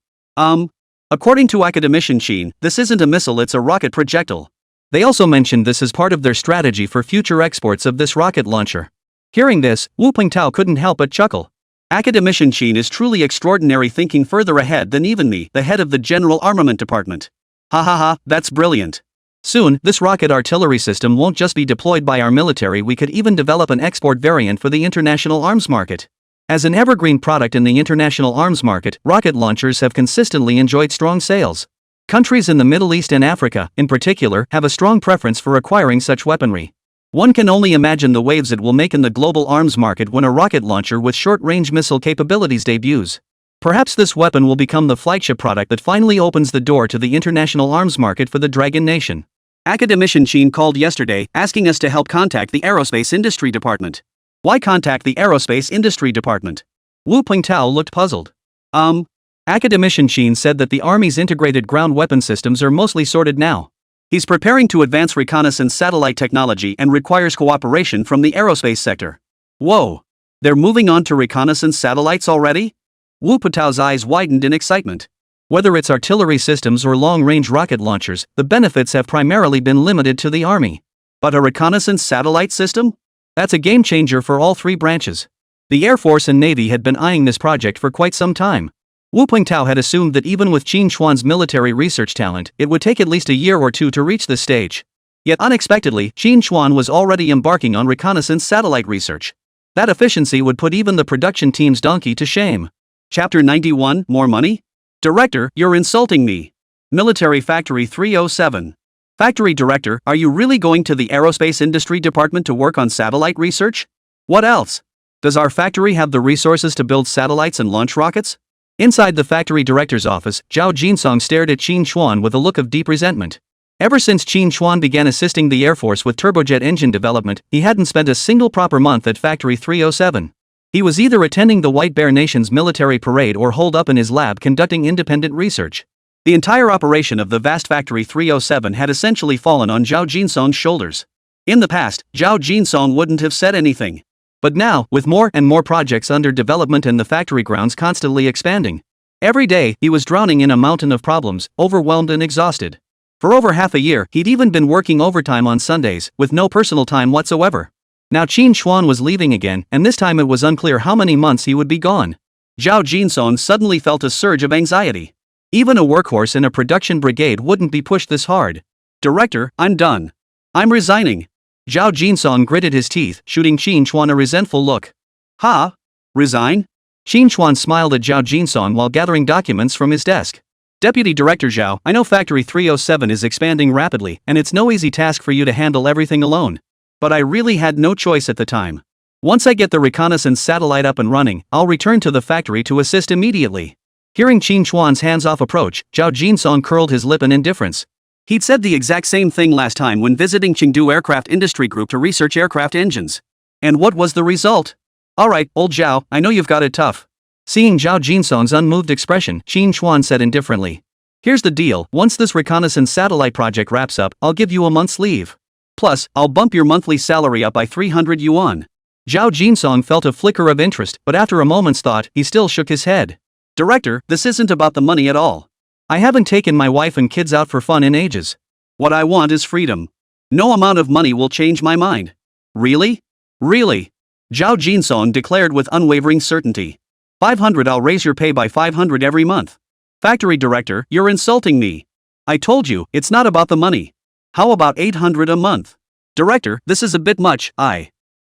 According to Academician Qín, this isn't a missile, it's a rocket projectile. They also mentioned this as part of their strategy for future exports of this rocket launcher. Hearing this, Wu Pengtao couldn't help but chuckle. Academician Qín is truly extraordinary, thinking further ahead than even me, the head of the General Armament Department. Ha ha ha, that's brilliant. Soon, this rocket artillery system won't just be deployed by our military, we could even develop an export variant for the international arms market. As an evergreen product in the international arms market, rocket launchers have consistently enjoyed strong sales. Countries in the Middle East and Africa, in particular, have a strong preference for acquiring such weaponry. One can only imagine the waves it will make in the global arms market when a rocket launcher with short-range missile capabilities debuts. Perhaps this weapon will become the flagship product that finally opens the door to the international arms market for the Dragon Nation. Academician Qín called yesterday, asking us to help contact the Aerospace Industry Department. Why contact the Aerospace Industry Department? Wu Pengtao looked puzzled. Academician Qín said that the Army's integrated ground weapon systems are mostly sorted now. He's preparing to advance reconnaissance satellite technology and requires cooperation from the aerospace sector. Whoa! They're moving on to reconnaissance satellites already? Wu Pengtao's eyes widened in excitement. Whether it's artillery systems or long-range rocket launchers, the benefits have primarily been limited to the Army. But a reconnaissance satellite system? That's a game-changer for all three branches. The Air Force and Navy had been eyeing this project for quite some time. Wu Pengtao had assumed that even with Qín Chuān's military research talent, it would take at least a year or two to reach this stage. Yet unexpectedly, Qín Chuān was already embarking on reconnaissance satellite research. That efficiency would put even the production team's donkey to shame. Chapter 91, More Money? Director, you're insulting me. Military Factory 307. Factory Director, are you really going to the Aerospace Industry Department to work on satellite research? What else? Does our factory have the resources to build satellites and launch rockets? Inside the factory director's office, Zhao Jinsong stared at Qín Chuān with a look of deep resentment. Ever since Qín Chuān began assisting the Air Force with turbojet engine development, he hadn't spent a single proper month at Factory 307. He was either attending the White Bear Nation's military parade or holed up in his lab conducting independent research. The entire operation of the vast Factory 307 had essentially fallen on Zhao Jinsong's shoulders. In the past, Zhao Jinsong wouldn't have said anything. But now, with more and more projects under development and the factory grounds constantly expanding, every day he was drowning in a mountain of problems, overwhelmed and exhausted. For over half a year, he'd even been working overtime on Sundays, with no personal time whatsoever. Now Qín Chuān was leaving again, and this time it was unclear how many months he would be gone. Zhao Jinsong suddenly felt a surge of anxiety. Even a workhorse in a production brigade wouldn't be pushed this hard. Director, I'm done. I'm resigning. Zhao Jinsong gritted his teeth, shooting Qín Chuān a resentful look. Ha? Resign? Qín Chuān smiled at Zhao Jinsong while gathering documents from his desk. Deputy Director Zhao, I know Factory 307 is expanding rapidly, and it's no easy task for you to handle everything alone. But I really had no choice at the time. Once I get the reconnaissance satellite up and running, I'll return to the factory to assist immediately. Hearing Qín Chuān's hands-off approach, Zhao Jinsong curled his lip in indifference. He'd said the exact same thing last time when visiting Chengdu Aircraft Industry Group to research aircraft engines. And what was the result? Alright, old Zhao, I know you've got it tough. Seeing Zhao Jinsong's unmoved expression, Qín Chuān said indifferently. Here's the deal, once this reconnaissance satellite project wraps up, I'll give you a month's leave. Plus, I'll bump your monthly salary up by 300 yuan. Zhao Jinsong felt a flicker of interest, but after a moment's thought, he still shook his head. Director, this isn't about the money at all. I haven't taken my wife and kids out for fun in ages. What I want is freedom. No amount of money will change my mind. Really? Really? Zhao Jinsong declared with unwavering certainty. 500, I'll raise your pay by 500 every month. Factory Director, you're insulting me. I told you, it's not about the money. How about 800 a month? Director, this is a bit much,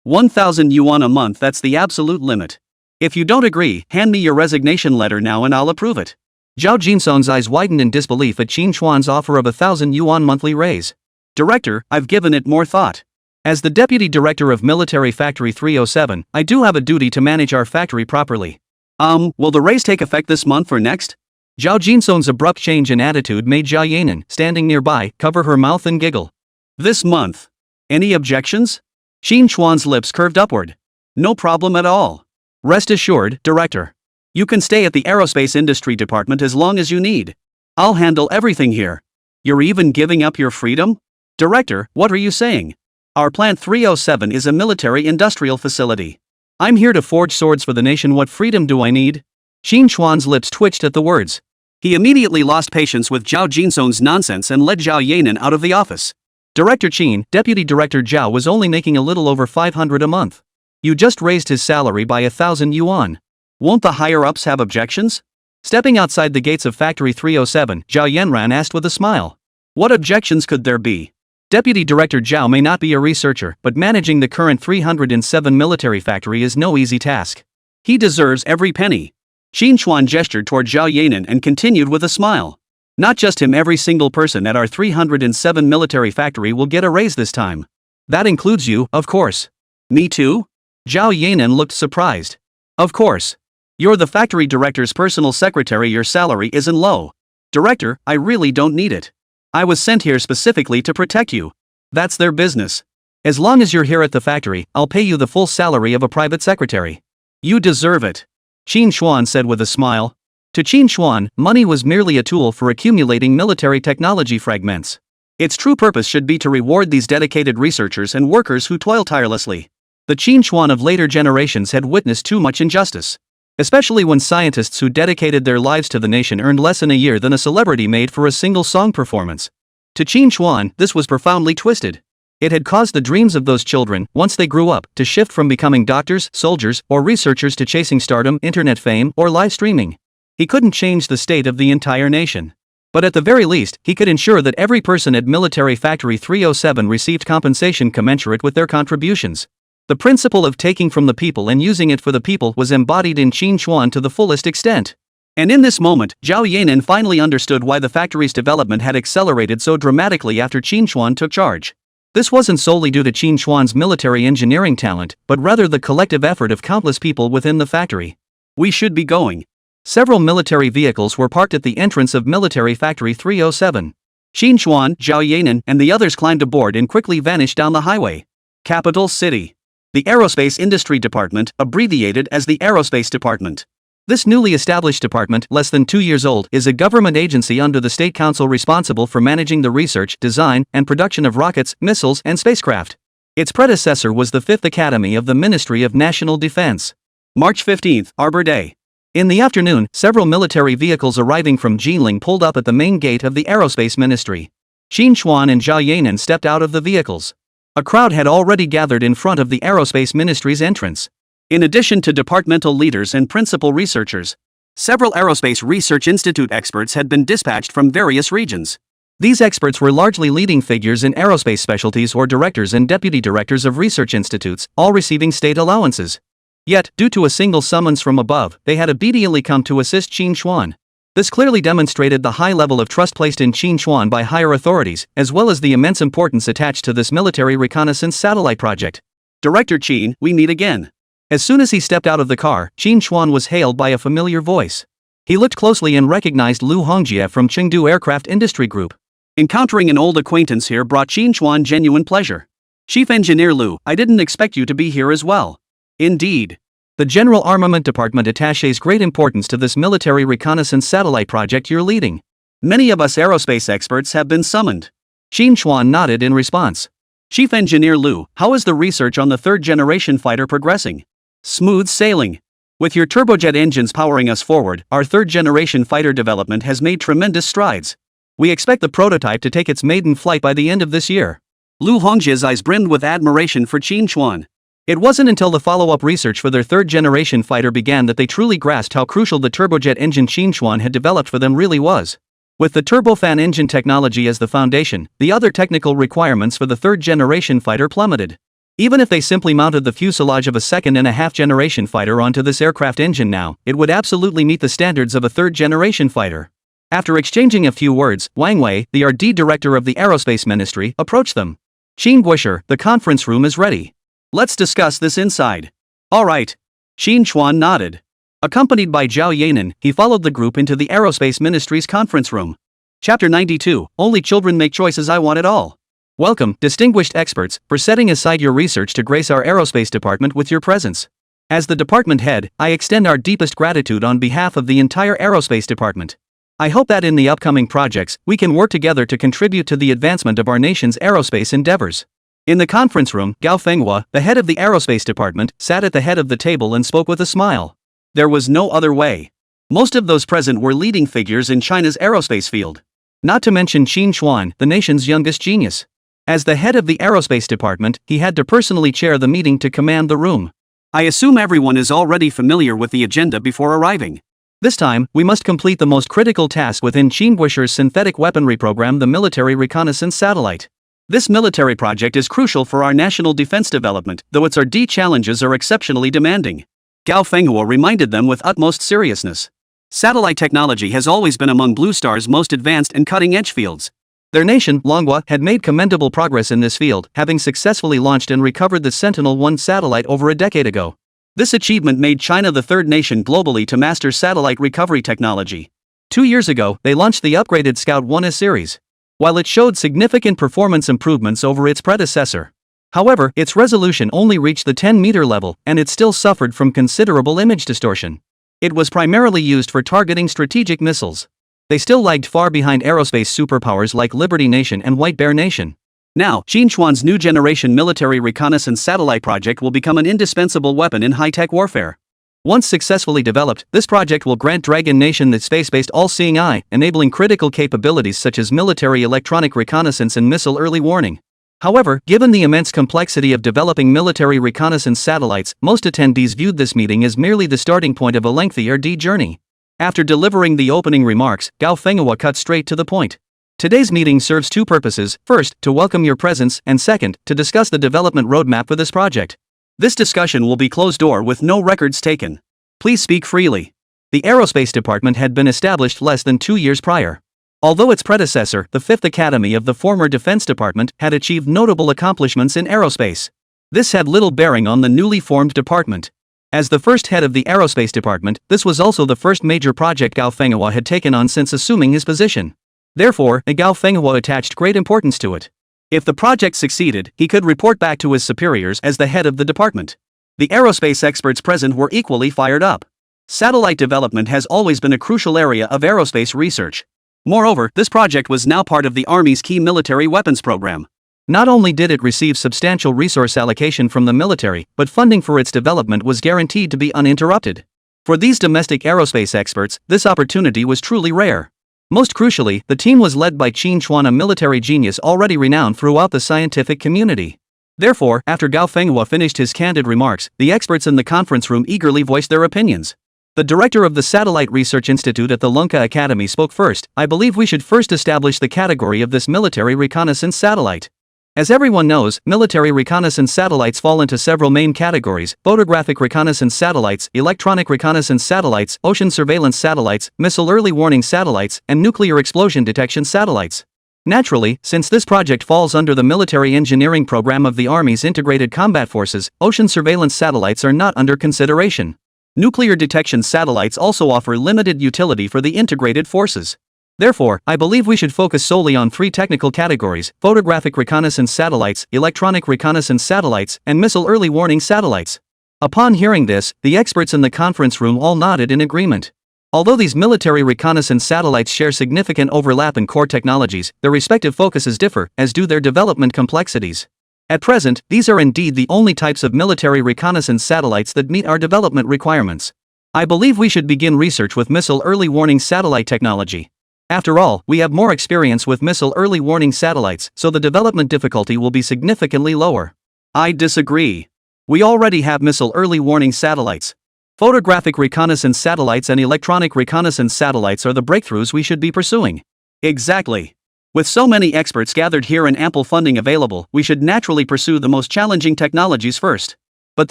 1,000 yuan a month, that's the absolute limit. If you don't agree, hand me your resignation letter now and I'll approve it. Zhao Jinsong's eyes widened in disbelief at Qín Chuān's offer of 1,000 yuan monthly raise. Director, I've given it more thought. As the Deputy Director of Military Factory 307, I do have a duty to manage our factory properly. Will the raise take effect this month or next? Zhao Jinsong's abrupt change in attitude made Zhao Yanan, standing nearby, cover her mouth and giggle. This month. Any objections? Qín Chuān's lips curved upward. No problem at all. Rest assured, Director. You can stay at the aerospace industry department as long as you need. I'll handle everything here. You're even giving up your freedom? Director, what are you saying? Our Plant 307 is a military-industrial facility. I'm here to forge swords for the nation. What freedom do I need? Qín Chuān's lips twitched at the words. He immediately lost patience with Zhao Jinsong's nonsense and led Zhao Yanan out of the office. Director Qín, Deputy Director Zhao was only making a little over 500 a month. You just raised his salary by 1,000 yuan. Won't the higher-ups have objections? Stepping outside the gates of Factory 307, Zhao Yanran asked with a smile. What objections could there be? Deputy Director Zhao may not be a researcher, but managing the current 307 military factory is no easy task. He deserves every penny. Qín Chuān gestured toward Zhao Yanan and continued with a smile. Not just him, every single person at our 307 military factory will get a raise this time. That includes you, of course. Me too? Zhao Yanan looked surprised. Of course. You're the factory director's personal secretary. Your salary isn't low. Director, I really don't need it. I was sent here specifically to protect you. That's their business. As long as you're here at the factory, I'll pay you the full salary of a private secretary. You deserve it. Qín Chuān said with a smile. To Qín Chuān, money was merely a tool for accumulating military technology fragments. Its true purpose should be to reward these dedicated researchers and workers who toil tirelessly. The Qín Chuān of later generations had witnessed too much injustice. Especially when scientists who dedicated their lives to the nation earned less in a year than a celebrity made for a single song performance. To Qín Chuān, this was profoundly twisted. It had caused the dreams of those children, once they grew up, to shift from becoming doctors, soldiers, or researchers to chasing stardom, internet fame, or live streaming. He couldn't change the state of the entire nation. But at the very least, he could ensure that every person at Military Factory 307 received compensation commensurate with their contributions. The principle of taking from the people and using it for the people was embodied in Qín Chuān to the fullest extent. And in this moment, Zhao Yanan finally understood why the factory's development had accelerated so dramatically after Qín Chuān took charge. This wasn't solely due to Qín Chuān's military engineering talent, but rather the collective effort of countless people within the factory. We should be going. Several military vehicles were parked at the entrance of Military Factory 307. Qín Chuān, Zhao Yanan, and the others climbed aboard and quickly vanished down the highway. Capital City. The Aerospace Industry Department, abbreviated as the Aerospace Department. This newly established department, less than 2 years old, is a government agency under the State Council responsible for managing the research, design, and production of rockets, missiles, and spacecraft. Its predecessor was the 5th Academy of the Ministry of National Defense. March 15, Arbor Day. In the afternoon, several military vehicles arriving from Jinling pulled up at the main gate of the Aerospace Ministry. Qín Chuān and Zhao Yanan stepped out of the vehicles. A crowd had already gathered in front of the Aerospace Ministry's entrance. In addition to departmental leaders and principal researchers, several Aerospace Research Institute experts had been dispatched from various regions. These experts were largely leading figures in aerospace specialties or directors and deputy directors of research institutes, all receiving state allowances. Yet, due to a single summons from above, they had obediently come to assist Qín Chuān. This clearly demonstrated the high level of trust placed in Qín Chuān by higher authorities, as well as the immense importance attached to this military reconnaissance satellite project. Director Qín, we meet again. As soon as he stepped out of the car, Qín Chuān was hailed by a familiar voice. He looked closely and recognized Lu Hongjie from Chengdu Aircraft Industry Group. Encountering an old acquaintance here brought Qín Chuān genuine pleasure. Chief Engineer Lu, I didn't expect you to be here as well. Indeed. The General Armament Department attaches great importance to this military reconnaissance satellite project you're leading. Many of us aerospace experts have been summoned. Qín Chuān nodded in response. Chief Engineer Lu, how is the research on the third-generation fighter progressing? Smooth sailing. With your turbojet engines powering us forward, our third-generation fighter development has made tremendous strides. We expect the prototype to take its maiden flight by the end of this year. Lu Hongjie's eyes brimmed with admiration for Qín Chuān. It wasn't until the follow-up research for their third-generation fighter began that they truly grasped how crucial the turbojet engine Qín Chuān had developed for them really was. With the turbofan engine technology as the foundation, the other technical requirements for the third-generation fighter plummeted. Even if they simply mounted the fuselage of a second-and-a-half-generation fighter onto this aircraft engine now, it would absolutely meet the standards of a third-generation fighter. After exchanging a few words, Wang Wei, the RD director of the Aerospace Ministry, approached them. Qín Guisher, the conference room is ready. Let's discuss this inside. All right. Qín Chuān nodded. Accompanied by Zhao Yanan, he followed the group into the Aerospace Ministry's conference room. Chapter 92, Only Children Make Choices. I Want It All. Welcome, distinguished experts, for setting aside your research to grace our aerospace department with your presence. As the department head, I extend our deepest gratitude on behalf of the entire aerospace department. I hope that in the upcoming projects, we can work together to contribute to the advancement of our nation's aerospace endeavors. In the conference room, Gao Fenghua, the head of the aerospace department, sat at the head of the table and spoke with a smile. There was no other way. Most of those present were leading figures in China's aerospace field. Not to mention Qín Chuān, the nation's youngest genius. As the head of the aerospace department, he had to personally chair the meeting to command the room. I assume everyone is already familiar with the agenda before arriving. This time, we must complete the most critical task within Qin Guisher's synthetic weaponry program, the military reconnaissance satellite. This military project is crucial for our national defense development, though its R&D challenges are exceptionally demanding. Gao Fenghua reminded them with utmost seriousness. Satellite technology has always been among Blue Star's most advanced and cutting-edge fields. Their nation, Longguo, had made commendable progress in this field, having successfully launched and recovered the Sentinel-1 satellite over a decade ago. This achievement made China the third nation globally to master satellite recovery technology. 2 years ago, they launched the upgraded Scout 1S series. While it showed significant performance improvements over its predecessor. However, its resolution only reached the 10-meter level, and it still suffered from considerable image distortion. It was primarily used for targeting strategic missiles. They still lagged far behind aerospace superpowers like Liberty Nation and White Bear Nation. Now, Qín Chuān's new generation military reconnaissance satellite project will become an indispensable weapon in high-tech warfare. Once successfully developed, this project will grant Dragon Nation the space-based all-seeing eye, enabling critical capabilities such as military electronic reconnaissance and missile early warning. However, given the immense complexity of developing military reconnaissance satellites, most attendees viewed this meeting as merely the starting point of a lengthy R&D journey. After delivering the opening remarks, Gao Fenghua cut straight to the point. Today's meeting serves two purposes: first, to welcome your presence, and second, to discuss the development roadmap for this project. This discussion will be closed door with no records taken. Please speak freely. The aerospace department had been established less than 2 years prior. Although its predecessor, the 5th Academy of the former Defense Department, had achieved notable accomplishments in aerospace. This had little bearing on the newly formed department. As the first head of the aerospace department, this was also the first major project Gao Fenghua had taken on since assuming his position. Therefore, Gao Fenghua attached great importance to it. If the project succeeded, he could report back to his superiors as the head of the department. The aerospace experts present were equally fired up. Satellite development has always been a crucial area of aerospace research. Moreover, this project was now part of the Army's key military weapons program. Not only did it receive substantial resource allocation from the military, but funding for its development was guaranteed to be uninterrupted. For these domestic aerospace experts, this opportunity was truly rare. Most crucially, the team was led by Qín Chuān, a military genius already renowned throughout the scientific community. Therefore, after Gao Fenghua finished his candid remarks, the experts in the conference room eagerly voiced their opinions. The director of the Satellite Research Institute at the Longguo Academy spoke first. I believe we should first establish the category of this military reconnaissance satellite. As everyone knows, military reconnaissance satellites fall into several main categories: photographic reconnaissance satellites, electronic reconnaissance satellites, ocean surveillance satellites, missile early warning satellites, and nuclear explosion detection satellites. Naturally, since this project falls under the military engineering program of the Army's integrated combat forces, ocean surveillance satellites are not under consideration. Nuclear detection satellites also offer limited utility for the integrated forces. Therefore, I believe we should focus solely on 3 technical categories: photographic reconnaissance satellites, electronic reconnaissance satellites, and missile early warning satellites. Upon hearing this, the experts in the conference room all nodded in agreement. Although these military reconnaissance satellites share significant overlap in core technologies, their respective focuses differ, as do their development complexities. At present, these are indeed the only types of military reconnaissance satellites that meet our development requirements. I believe we should begin research with missile early warning satellite technology. After all, we have more experience with missile early warning satellites, so the development difficulty will be significantly lower. I disagree. We already have missile early warning satellites. Photographic reconnaissance satellites and electronic reconnaissance satellites are the breakthroughs we should be pursuing. Exactly. With so many experts gathered here and ample funding available, we should naturally pursue the most challenging technologies first. But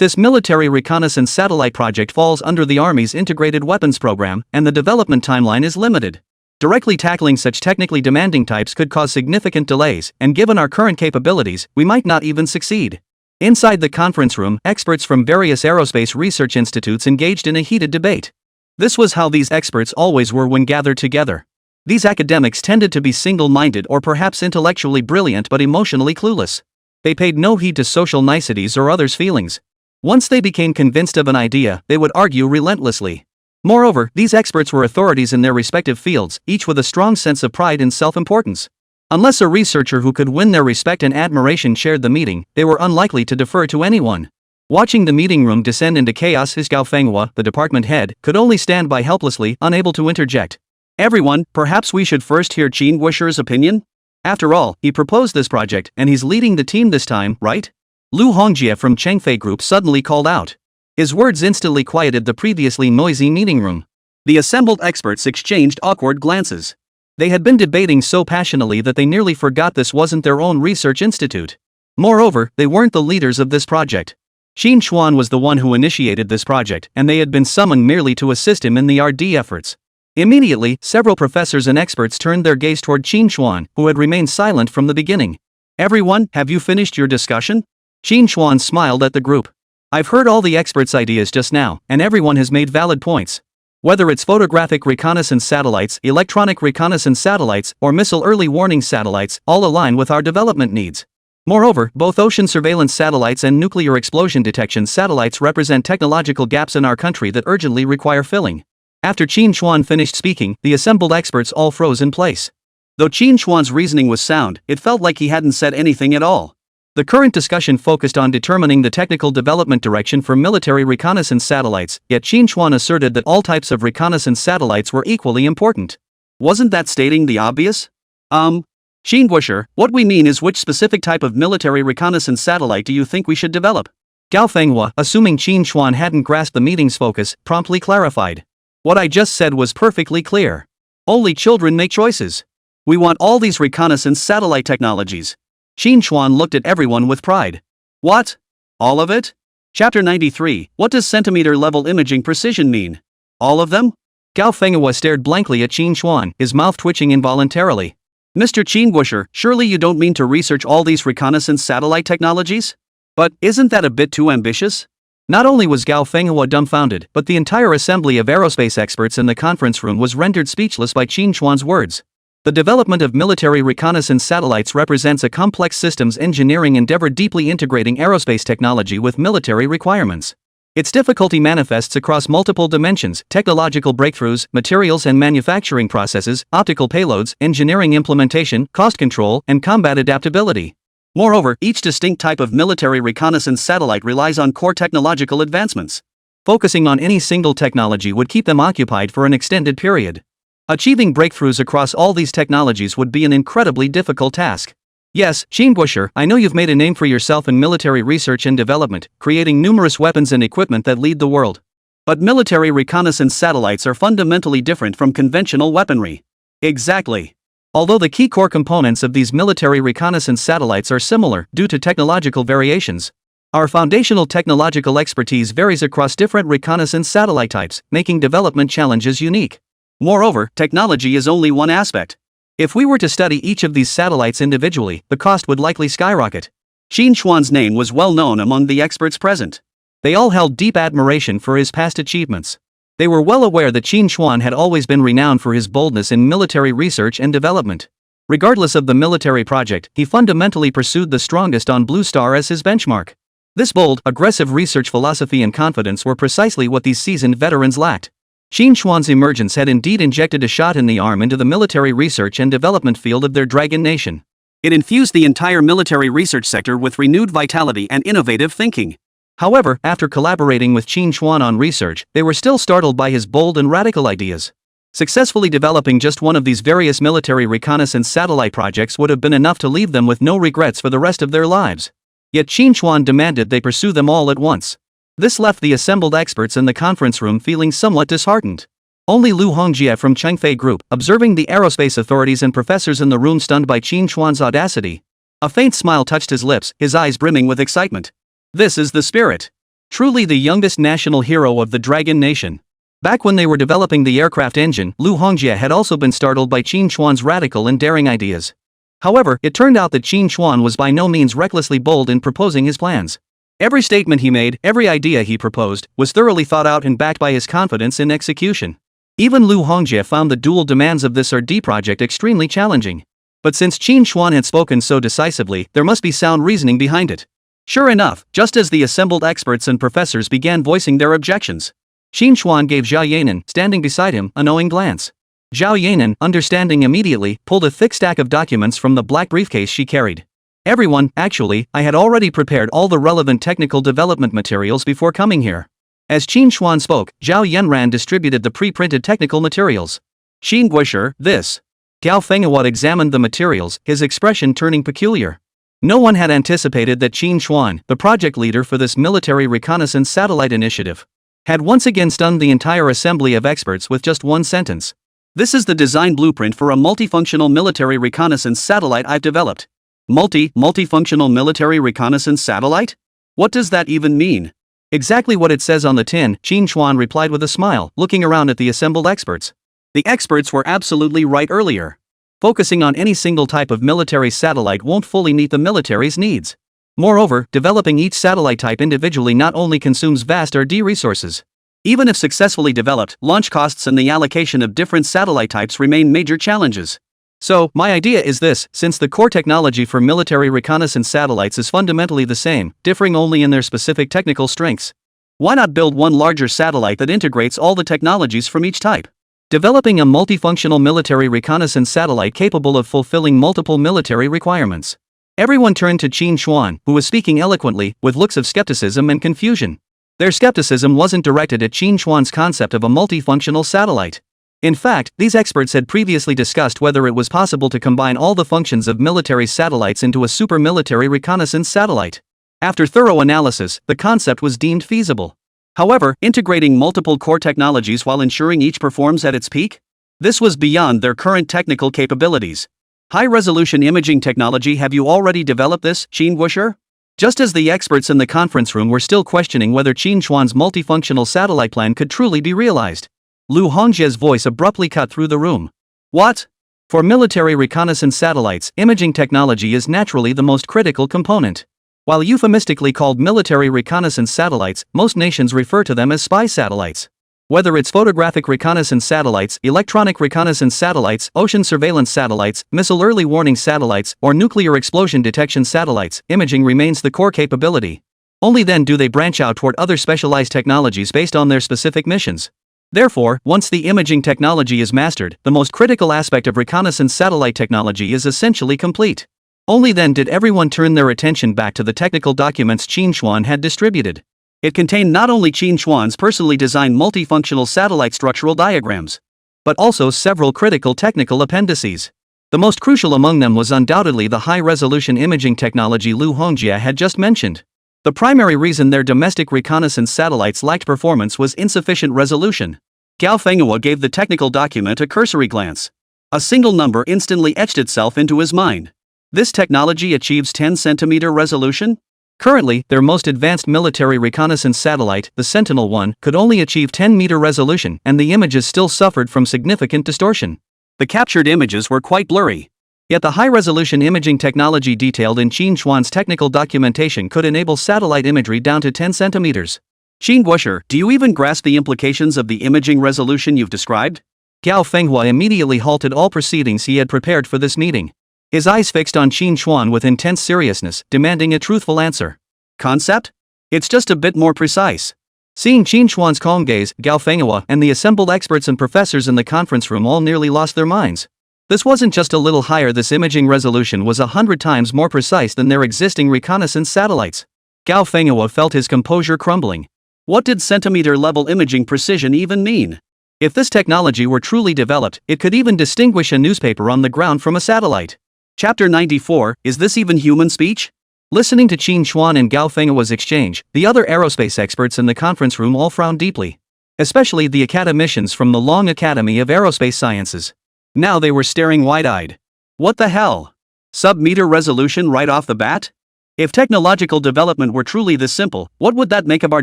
this military reconnaissance satellite project falls under the Army's integrated weapons program, and the development timeline is limited. Directly tackling such technically demanding types could cause significant delays, and given our current capabilities, we might not even succeed. Inside the conference room, experts from various aerospace research institutes engaged in a heated debate. This was how these experts always were when gathered together. These academics tended to be single-minded or perhaps intellectually brilliant but emotionally clueless. They paid no heed to social niceties or others' feelings. Once they became convinced of an idea, they would argue relentlessly. Moreover, these experts were authorities in their respective fields, each with a strong sense of pride and self-importance. Unless a researcher who could win their respect and admiration chaired the meeting, they were unlikely to defer to anyone. Watching the meeting room descend into chaos, his Gao Fenghua, the department head, could only stand by helplessly, unable to interject. Everyone, perhaps we should first hear Qín Chuān's opinion? After all, he proposed this project, and he's leading the team this time, right? Lu Hongjie from Chengfei Group suddenly called out. His words instantly quieted the previously noisy meeting room. The assembled experts exchanged awkward glances. They had been debating so passionately that they nearly forgot this wasn't their own research institute. Moreover, they weren't the leaders of this project. Qín Chuān was the one who initiated this project, and they had been summoned merely to assist him in the R&D efforts. Immediately, several professors and experts turned their gaze toward Qín Chuān, who had remained silent from the beginning. Everyone, have you finished your discussion? Qín Chuān smiled at the group. I've heard all the experts' ideas just now, and everyone has made valid points. Whether it's photographic reconnaissance satellites, electronic reconnaissance satellites, or missile early warning satellites, all align with our development needs. Moreover, both ocean surveillance satellites and nuclear explosion detection satellites represent technological gaps in our country that urgently require filling. After Qín Chuān finished speaking, the assembled experts all froze in place. Though Qín Chuān's reasoning was sound, it felt like he hadn't said anything at all. The current discussion focused on determining the technical development direction for military reconnaissance satellites, yet Qín Chuān asserted that all types of reconnaissance satellites were equally important. Wasn't that stating the obvious? Qín Chuān, what we mean is which specific type of military reconnaissance satellite do you think we should develop? Gao Fenghua, assuming Qín Chuān hadn't grasped the meeting's focus, promptly clarified. What I just said was perfectly clear. Only children make choices. We want all these reconnaissance satellite technologies. Qín Chuān looked at everyone with pride. What? All of it? Chapter 93, what does centimeter-level imaging precision mean? All of them? Gao Fenghua stared blankly at Qín Chuān, his mouth twitching involuntarily. Mr. Qín Chuān, surely you don't mean to research all these reconnaissance satellite technologies? But, isn't that a bit too ambitious? Not only was Gao Fenghua dumbfounded, but the entire assembly of aerospace experts in the conference room was rendered speechless by Qín Chuān's words. The development of military reconnaissance satellites represents a complex systems engineering endeavor deeply integrating aerospace technology with military requirements. Its difficulty manifests across multiple dimensions: technological breakthroughs, materials and manufacturing processes, optical payloads, engineering implementation, cost control, and combat adaptability. Moreover, each distinct type of military reconnaissance satellite relies on core technological advancements. Focusing on any single technology would keep them occupied for an extended period. Achieving breakthroughs across all these technologies would be an incredibly difficult task. Yes, Qín Chuān, I know you've made a name for yourself in military research and development, creating numerous weapons and equipment that lead the world. But military reconnaissance satellites are fundamentally different from conventional weaponry. Exactly. Although the key core components of these military reconnaissance satellites are similar due to technological variations, our foundational technological expertise varies across different reconnaissance satellite types, making development challenges unique. Moreover, technology is only one aspect. If we were to study each of these satellites individually, the cost would likely skyrocket. Qín Chuān's name was well known among the experts present. They all held deep admiration for his past achievements. They were well aware that Qín Chuān had always been renowned for his boldness in military research and development. Regardless of the military project, he fundamentally pursued the strongest on Blue Star as his benchmark. This bold, aggressive research philosophy and confidence were precisely what these seasoned veterans lacked. Qín Chuān's emergence had indeed injected a shot in the arm into the military research and development field of their Dragon Nation. It infused the entire military research sector with renewed vitality and innovative thinking. However, after collaborating with Qín Chuān on research, they were still startled by his bold and radical ideas. Successfully developing just one of these various military reconnaissance satellite projects would have been enough to leave them with no regrets for the rest of their lives. Yet Qín Chuān demanded they pursue them all at once. This left the assembled experts in the conference room feeling somewhat disheartened. Only Lu Hongjie from Chengfei Group, observing the aerospace authorities and professors in the room stunned by Qín Chuān's audacity. A faint smile touched his lips, his eyes brimming with excitement. This is the spirit. Truly the youngest national hero of the Dragon Nation. Back when they were developing the aircraft engine, Lu Hongjie had also been startled by Qín Chuān's radical and daring ideas. However, it turned out that Qín Chuān was by no means recklessly bold in proposing his plans. Every statement he made, every idea he proposed, was thoroughly thought out and backed by his confidence in execution. Even Lu Hongjie found the dual demands of this RD project extremely challenging. But since Qín Chuān had spoken so decisively, there must be sound reasoning behind it. Sure enough, just as the assembled experts and professors began voicing their objections, Qín Chuān gave Zhao Yanan, standing beside him, a knowing glance. Zhao Yanan, understanding immediately, pulled a thick stack of documents from the black briefcase she carried. Everyone, actually, I had already prepared all the relevant technical development materials before coming here. As Qín Chuān spoke, Zhao Yanran distributed the pre-printed technical materials. Xin Guisher, this. Gao Fenghuo examined the materials, his expression turning peculiar. No one had anticipated that Qín Chuān, the project leader for this military reconnaissance satellite initiative, had once again stunned the entire assembly of experts with just one sentence. This is the design blueprint for a multifunctional military reconnaissance satellite I've developed. Multifunctional military reconnaissance satellite? What does that even mean? Exactly what it says on the tin, Qín Chuān replied with a smile, looking around at the assembled experts. The experts were absolutely right earlier. Focusing on any single type of military satellite won't fully meet the military's needs. Moreover, developing each satellite type individually not only consumes vast RD resources. Even if successfully developed, launch costs and the allocation of different satellite types remain major challenges. So, my idea is this: since the core technology for military reconnaissance satellites is fundamentally the same, differing only in their specific technical strengths, why not build one larger satellite that integrates all the technologies from each type? Developing a multifunctional military reconnaissance satellite capable of fulfilling multiple military requirements. Everyone turned to Qín Chuān, who was speaking eloquently, with looks of skepticism and confusion. Their skepticism wasn't directed at Qín Chuān's concept of a multifunctional satellite. In fact, these experts had previously discussed whether it was possible to combine all the functions of military satellites into a super military reconnaissance satellite. After thorough analysis, the concept was deemed feasible. However, integrating multiple core technologies while ensuring each performs at its peak? This was beyond their current technical capabilities. High-resolution imaging technology. Have you already developed this, Qín Guisher? Just as the experts in the conference room were still questioning whether Qín Chuān's multifunctional satellite plan could truly be realized, Lu Hongjie's voice abruptly cut through the room. What? For military reconnaissance satellites, imaging technology is naturally the most critical component. While euphemistically called military reconnaissance satellites, most nations refer to them as spy satellites. Whether it's photographic reconnaissance satellites, electronic reconnaissance satellites, ocean surveillance satellites, missile early warning satellites, or nuclear explosion detection satellites, imaging remains the core capability. Only then do they branch out toward other specialized technologies based on their specific missions. Therefore, once the imaging technology is mastered, the most critical aspect of reconnaissance satellite technology is essentially complete. Only then did everyone turn their attention back to the technical documents Qín Chuān had distributed. It contained not only Qín Chuān's personally designed multifunctional satellite structural diagrams, but also several critical technical appendices. The most crucial among them was undoubtedly the high-resolution imaging technology Lu Hongjie had just mentioned. The primary reason their domestic reconnaissance satellites lacked performance was insufficient resolution. Gao Fenghuo gave the technical document a cursory glance. A single number instantly etched itself into his mind. This technology achieves 10 cm resolution? Currently, their most advanced military reconnaissance satellite, the Sentinel-1, could only achieve 10-meter resolution, and the images still suffered from significant distortion. The captured images were quite blurry. Yet the high-resolution imaging technology detailed in Qín Chuān's technical documentation could enable satellite imagery down to 10 centimeters. Qín Guisher, do you even grasp the implications of the imaging resolution you've described? Gao Fenghuo immediately halted all proceedings he had prepared for this meeting. His eyes fixed on Qín Chuān with intense seriousness, demanding a truthful answer. Concept? It's just a bit more precise. Seeing Qín Chuān's calm gaze, Gao Fenghuo and the assembled experts and professors in the conference room all nearly lost their minds. This wasn't just a little higher, this imaging resolution was 100 times more precise than their existing reconnaissance satellites. Gao Fenghuo felt his composure crumbling. What did centimeter-level imaging precision even mean? If this technology were truly developed, it could even distinguish a newspaper on the ground from a satellite. Chapter 94, Is this even human speech? Listening to Qín Chuān and Gao Fenghuo's exchange, the other aerospace experts in the conference room all frowned deeply. Especially the academicians from the Long Academy of Aerospace Sciences. Now they were staring wide-eyed. What the hell? Sub-meter resolution right off the bat? If technological development were truly this simple, what would that make of our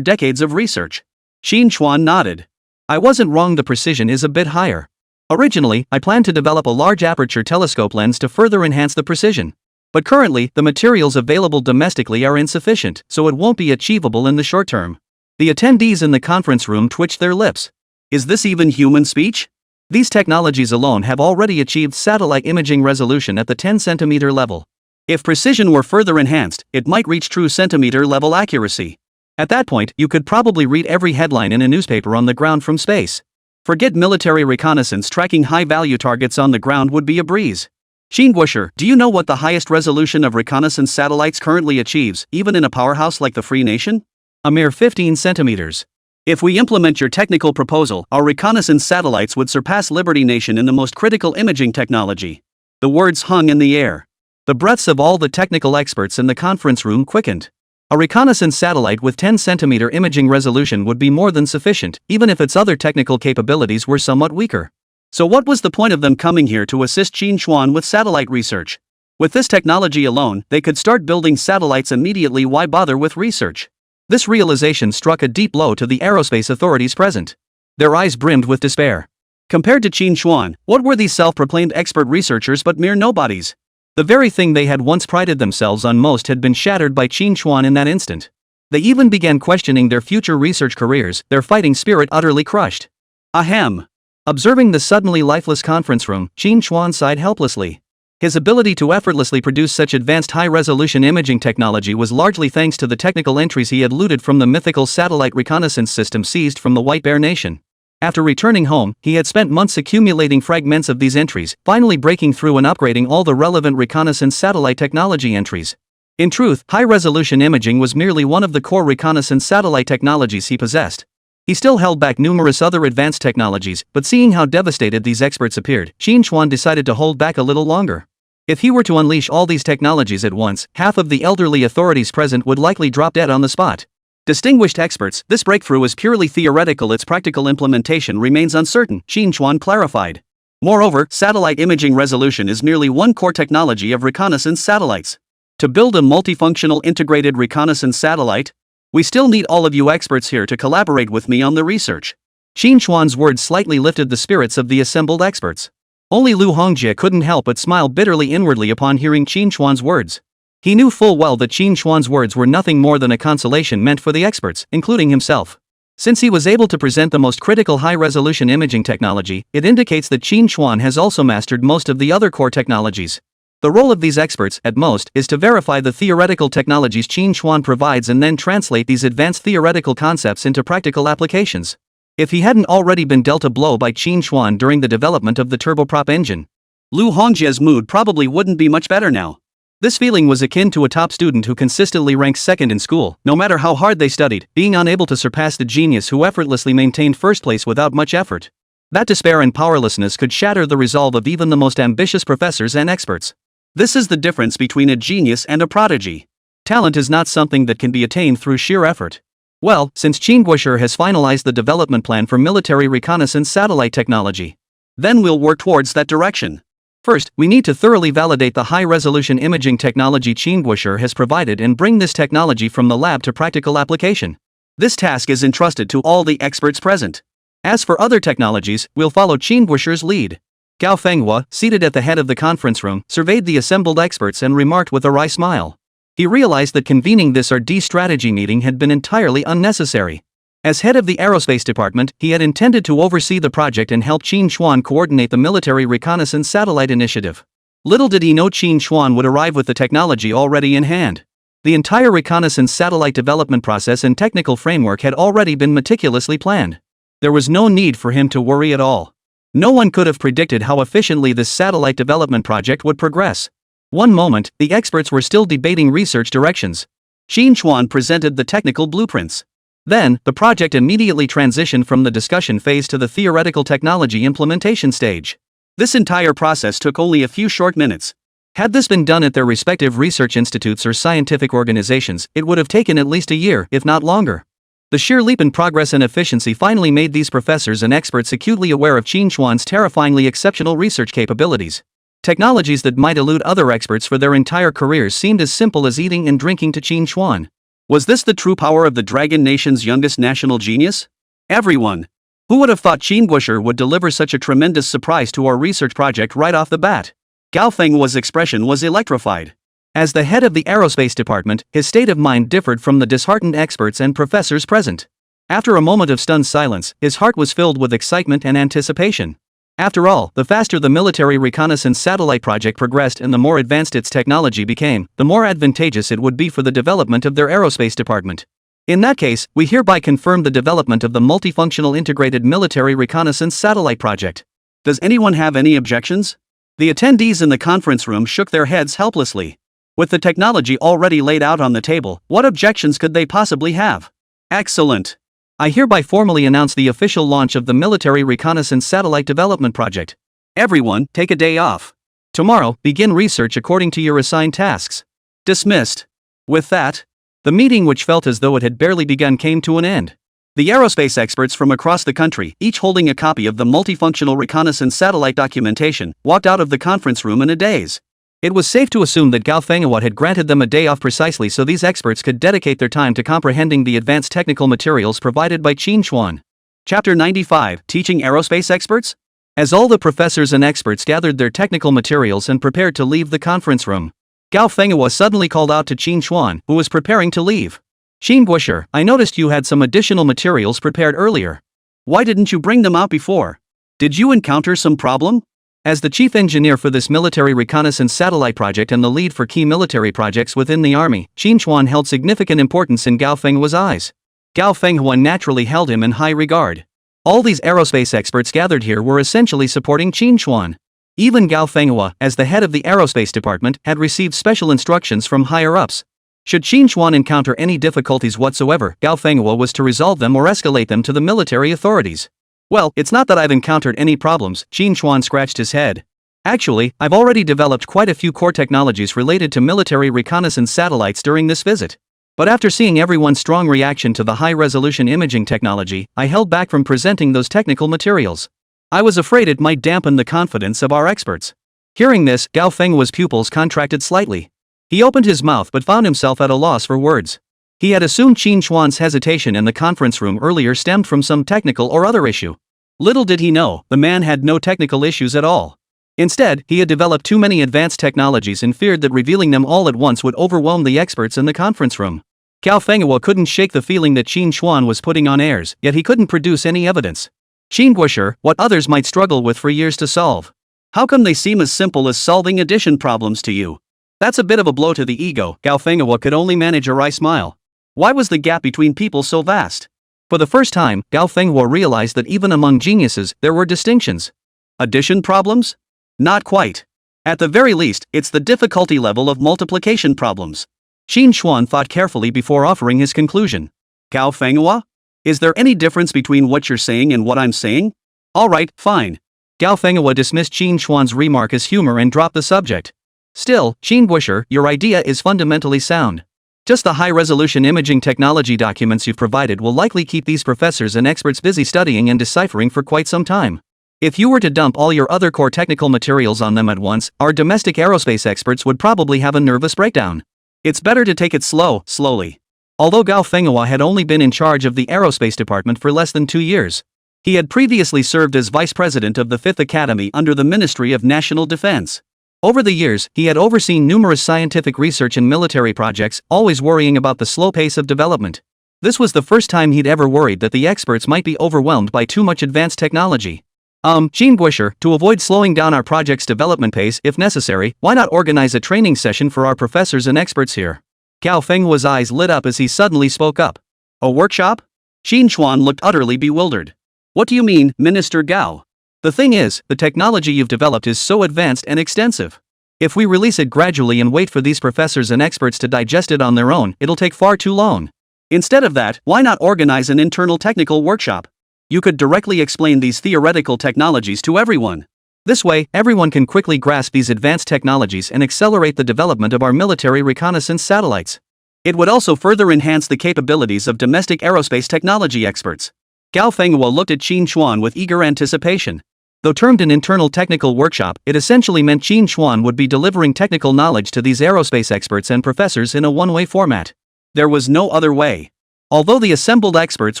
decades of research? Qín Chuān nodded. I wasn't wrong, the precision is a bit higher. Originally, I planned to develop a large aperture telescope lens to further enhance the precision. But currently, the materials available domestically are insufficient, so it won't be achievable in the short term. The attendees in the conference room twitched their lips. Is this even human speech? These technologies alone have already achieved satellite imaging resolution at the 10 centimeter level. If precision were further enhanced, it might reach true centimeter level accuracy. At that point, you could probably read every headline in a newspaper on the ground from space. Forget military reconnaissance, tracking high-value targets on the ground would be a breeze. Qín, do you know what the highest resolution of reconnaissance satellites currently achieves, even in a powerhouse like the Free Nation? A mere 15 centimeters. If we implement your technical proposal, our reconnaissance satellites would surpass Liberty Nation in the most critical imaging technology. The words hung in the air. The breaths of all the technical experts in the conference room quickened. A reconnaissance satellite with 10 centimeter imaging resolution would be more than sufficient, even if its other technical capabilities were somewhat weaker. So what was the point of them coming here to assist Qín Chuān with satellite research? With this technology alone, they could start building satellites immediately. Why bother with research? This realization struck a deep blow to the aerospace authorities present. Their eyes brimmed with despair. Compared to Qín Chuān, what were these self-proclaimed expert researchers but mere nobodies? The very thing they had once prided themselves on most had been shattered by Qín Chuān in that instant. They even began questioning their future research careers, their fighting spirit utterly crushed. Ahem. Observing the suddenly lifeless conference room, Qín Chuān sighed helplessly. His ability to effortlessly produce such advanced high-resolution imaging technology was largely thanks to the technical entries he had looted from the mythical satellite reconnaissance system seized from the White Bear Nation. After returning home, he had spent months accumulating fragments of these entries, finally breaking through and upgrading all the relevant reconnaissance satellite technology entries. In truth, high-resolution imaging was merely one of the core reconnaissance satellite technologies he possessed. He still held back numerous other advanced technologies, but seeing how devastated these experts appeared, Qín Chuān decided to hold back a little longer. If he were to unleash all these technologies at once, half of the elderly authorities present would likely drop dead on the spot. Distinguished experts, this breakthrough is purely theoretical, its practical implementation remains uncertain, Qín Chuān clarified. Moreover, satellite imaging resolution is merely one core technology of reconnaissance satellites. To build a multifunctional integrated reconnaissance satellite, we still need all of you experts here to collaborate with me on the research. Qín Chuān's words slightly lifted the spirits of the assembled experts. Only Lu Hongjie couldn't help but smile bitterly inwardly upon hearing Qín Chuān's words. He knew full well that Qín Chuān's words were nothing more than a consolation meant for the experts, including himself. Since he was able to present the most critical high-resolution imaging technology, it indicates that Qín Chuān has also mastered most of the other core technologies. The role of these experts, at most, is to verify the theoretical technologies Qín Chuān provides and then translate these advanced theoretical concepts into practical applications. If he hadn't already been dealt a blow by Qín Chuān during the development of the turboprop engine, Lu Hongjie's mood probably wouldn't be much better now. This feeling was akin to a top student who consistently ranks second in school, no matter how hard they studied, being unable to surpass the genius who effortlessly maintained first place without much effort. That despair and powerlessness could shatter the resolve of even the most ambitious professors and experts. This is the difference between a genius and a prodigy. Talent is not something that can be attained through sheer effort. Well, since Qín has finalized the development plan for military reconnaissance satellite technology, then we'll work towards that direction. First, we need to thoroughly validate the high-resolution imaging technology Qín has provided and bring this technology from the lab to practical application. This task is entrusted to all the experts present. As for other technologies, we'll follow Qín lead. Gao Fenghua, seated at the head of the conference room, surveyed the assembled experts and remarked with a wry smile. He realized that convening this R&D strategy meeting had been entirely unnecessary. As head of the aerospace department, he had intended to oversee the project and help Qín Chuān coordinate the military reconnaissance satellite initiative. Little did he know Qín Chuān would arrive with the technology already in hand. The entire reconnaissance satellite development process and technical framework had already been meticulously planned. There was no need for him to worry at all. No one could have predicted how efficiently this satellite development project would progress. One moment, the experts were still debating research directions. Qín Chuān presented the technical blueprints. Then, the project immediately transitioned from the discussion phase to the theoretical technology implementation stage. This entire process took only a few short minutes. Had this been done at their respective research institutes or scientific organizations, it would have taken at least a year, if not longer. The sheer leap in progress and efficiency finally made these professors and experts acutely aware of Qín Chuān's terrifyingly exceptional research capabilities. Technologies that might elude other experts for their entire careers seemed as simple as eating and drinking to Qín Chuān. Was this the true power of the Dragon Nation's youngest national genius? Everyone. Who would have thought Qín would deliver such a tremendous surprise to our research project right off the bat? Gao Fenghua's expression was electrified. As the head of the aerospace department, his state of mind differed from the disheartened experts and professors present. After a moment of stunned silence, his heart was filled with excitement and anticipation. After all, the faster the military reconnaissance satellite project progressed and the more advanced its technology became, the more advantageous it would be for the development of their aerospace department. In that case, we hereby confirm the development of the multifunctional integrated military reconnaissance satellite project. Does anyone have any objections? The attendees in the conference room shook their heads helplessly. With the technology already laid out on the table, what objections could they possibly have? Excellent. I hereby formally announce the official launch of the Military Reconnaissance Satellite Development Project. Everyone, take a day off. Tomorrow, begin research according to your assigned tasks. Dismissed. With that, the meeting, which felt as though it had barely begun, came to an end. The aerospace experts from across the country, each holding a copy of the multifunctional reconnaissance satellite documentation, walked out of the conference room in a daze. It was safe to assume that Gao Fenghua had granted them a day off precisely so these experts could dedicate their time to comprehending the advanced technical materials provided by Qín Chuān. Chapter 95, Teaching Aerospace Experts? As all the professors and experts gathered their technical materials and prepared to leave the conference room, Gao Fenghua suddenly called out to Qín Chuān, who was preparing to leave. Qín Guosher, I noticed you had some additional materials prepared earlier. Why didn't you bring them out before? Did you encounter some problem? As the chief engineer for this military reconnaissance satellite project and the lead for key military projects within the army, Qín Chuān held significant importance in Gao Fenghua's eyes. Gao Fenghua naturally held him in high regard. All these aerospace experts gathered here were essentially supporting Qín Chuān. Even Gao Fenghua, as the head of the aerospace department, had received special instructions from higher-ups. Should Qín Chuān encounter any difficulties whatsoever, Gao Fenghua was to resolve them or escalate them to the military authorities. Well, it's not that I've encountered any problems, Qín Chuān scratched his head. Actually, I've already developed quite a few core technologies related to military reconnaissance satellites during this visit. But after seeing everyone's strong reaction to the high-resolution imaging technology, I held back from presenting those technical materials. I was afraid it might dampen the confidence of our experts. Hearing this, Gao Fenghua's pupils contracted slightly. He opened his mouth but found himself at a loss for words. He had assumed Qín Chuān's hesitation in the conference room earlier stemmed from some technical or other issue. Little did he know, the man had no technical issues at all. Instead, he had developed too many advanced technologies and feared that revealing them all at once would overwhelm the experts in the conference room. Gao Fenghua couldn't shake the feeling that Qín Chuān was putting on airs, yet he couldn't produce any evidence. Qín Guosher, what others might struggle with for years to solve. How come they seem as simple as solving addition problems to you? That's a bit of a blow to the ego. Gao Fenghua could only manage a wry smile. Why was the gap between people so vast? For the first time, Gao Fenghua realized that even among geniuses, there were distinctions. Addition problems? Not quite. At the very least, it's the difficulty level of multiplication problems. Qín Chuān thought carefully before offering his conclusion. Gao Fenghua? Is there any difference between what you're saying and what I'm saying? Alright, fine. Gao Fenghua dismissed Qín Chuān's remark as humor and dropped the subject. Still, Qín Guosher, your idea is fundamentally sound. Just the high-resolution imaging technology documents you've provided will likely keep these professors and experts busy studying and deciphering for quite some time. If you were to dump all your other core technical materials on them at once, our domestic aerospace experts would probably have a nervous breakdown. It's better to take it slowly. Although Gao Fenghua had only been in charge of the aerospace department for less than 2 years, he had previously served as vice president of the 5th Academy under the Ministry of National Defense. Over the years, he had overseen numerous scientific research and military projects, always worrying about the slow pace of development. This was the first time he'd ever worried that the experts might be overwhelmed by too much advanced technology. Qín Guosher, to avoid slowing down our project's development pace if necessary, why not organize a training session for our professors and experts here? Gao Fenghua's eyes lit up as he suddenly spoke up. A workshop? Qín Chuān looked utterly bewildered. What do you mean, Minister Gao? The thing is, the technology you've developed is so advanced and extensive. If we release it gradually and wait for these professors and experts to digest it on their own, it'll take far too long. Instead of that, why not organize an internal technical workshop? You could directly explain these theoretical technologies to everyone. This way, everyone can quickly grasp these advanced technologies and accelerate the development of our military reconnaissance satellites. It would also further enhance the capabilities of domestic aerospace technology experts. Gao Fenghua looked at Qín Chuān with eager anticipation. Though termed an internal technical workshop, it essentially meant Qín Chuān would be delivering technical knowledge to these aerospace experts and professors in a one-way format. There was no other way. Although the assembled experts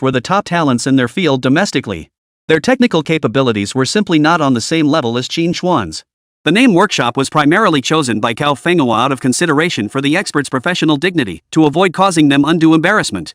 were the top talents in their field domestically, their technical capabilities were simply not on the same level as Qín Chuān's. The name workshop was primarily chosen by Gao Fenghua out of consideration for the experts' professional dignity, to avoid causing them undue embarrassment.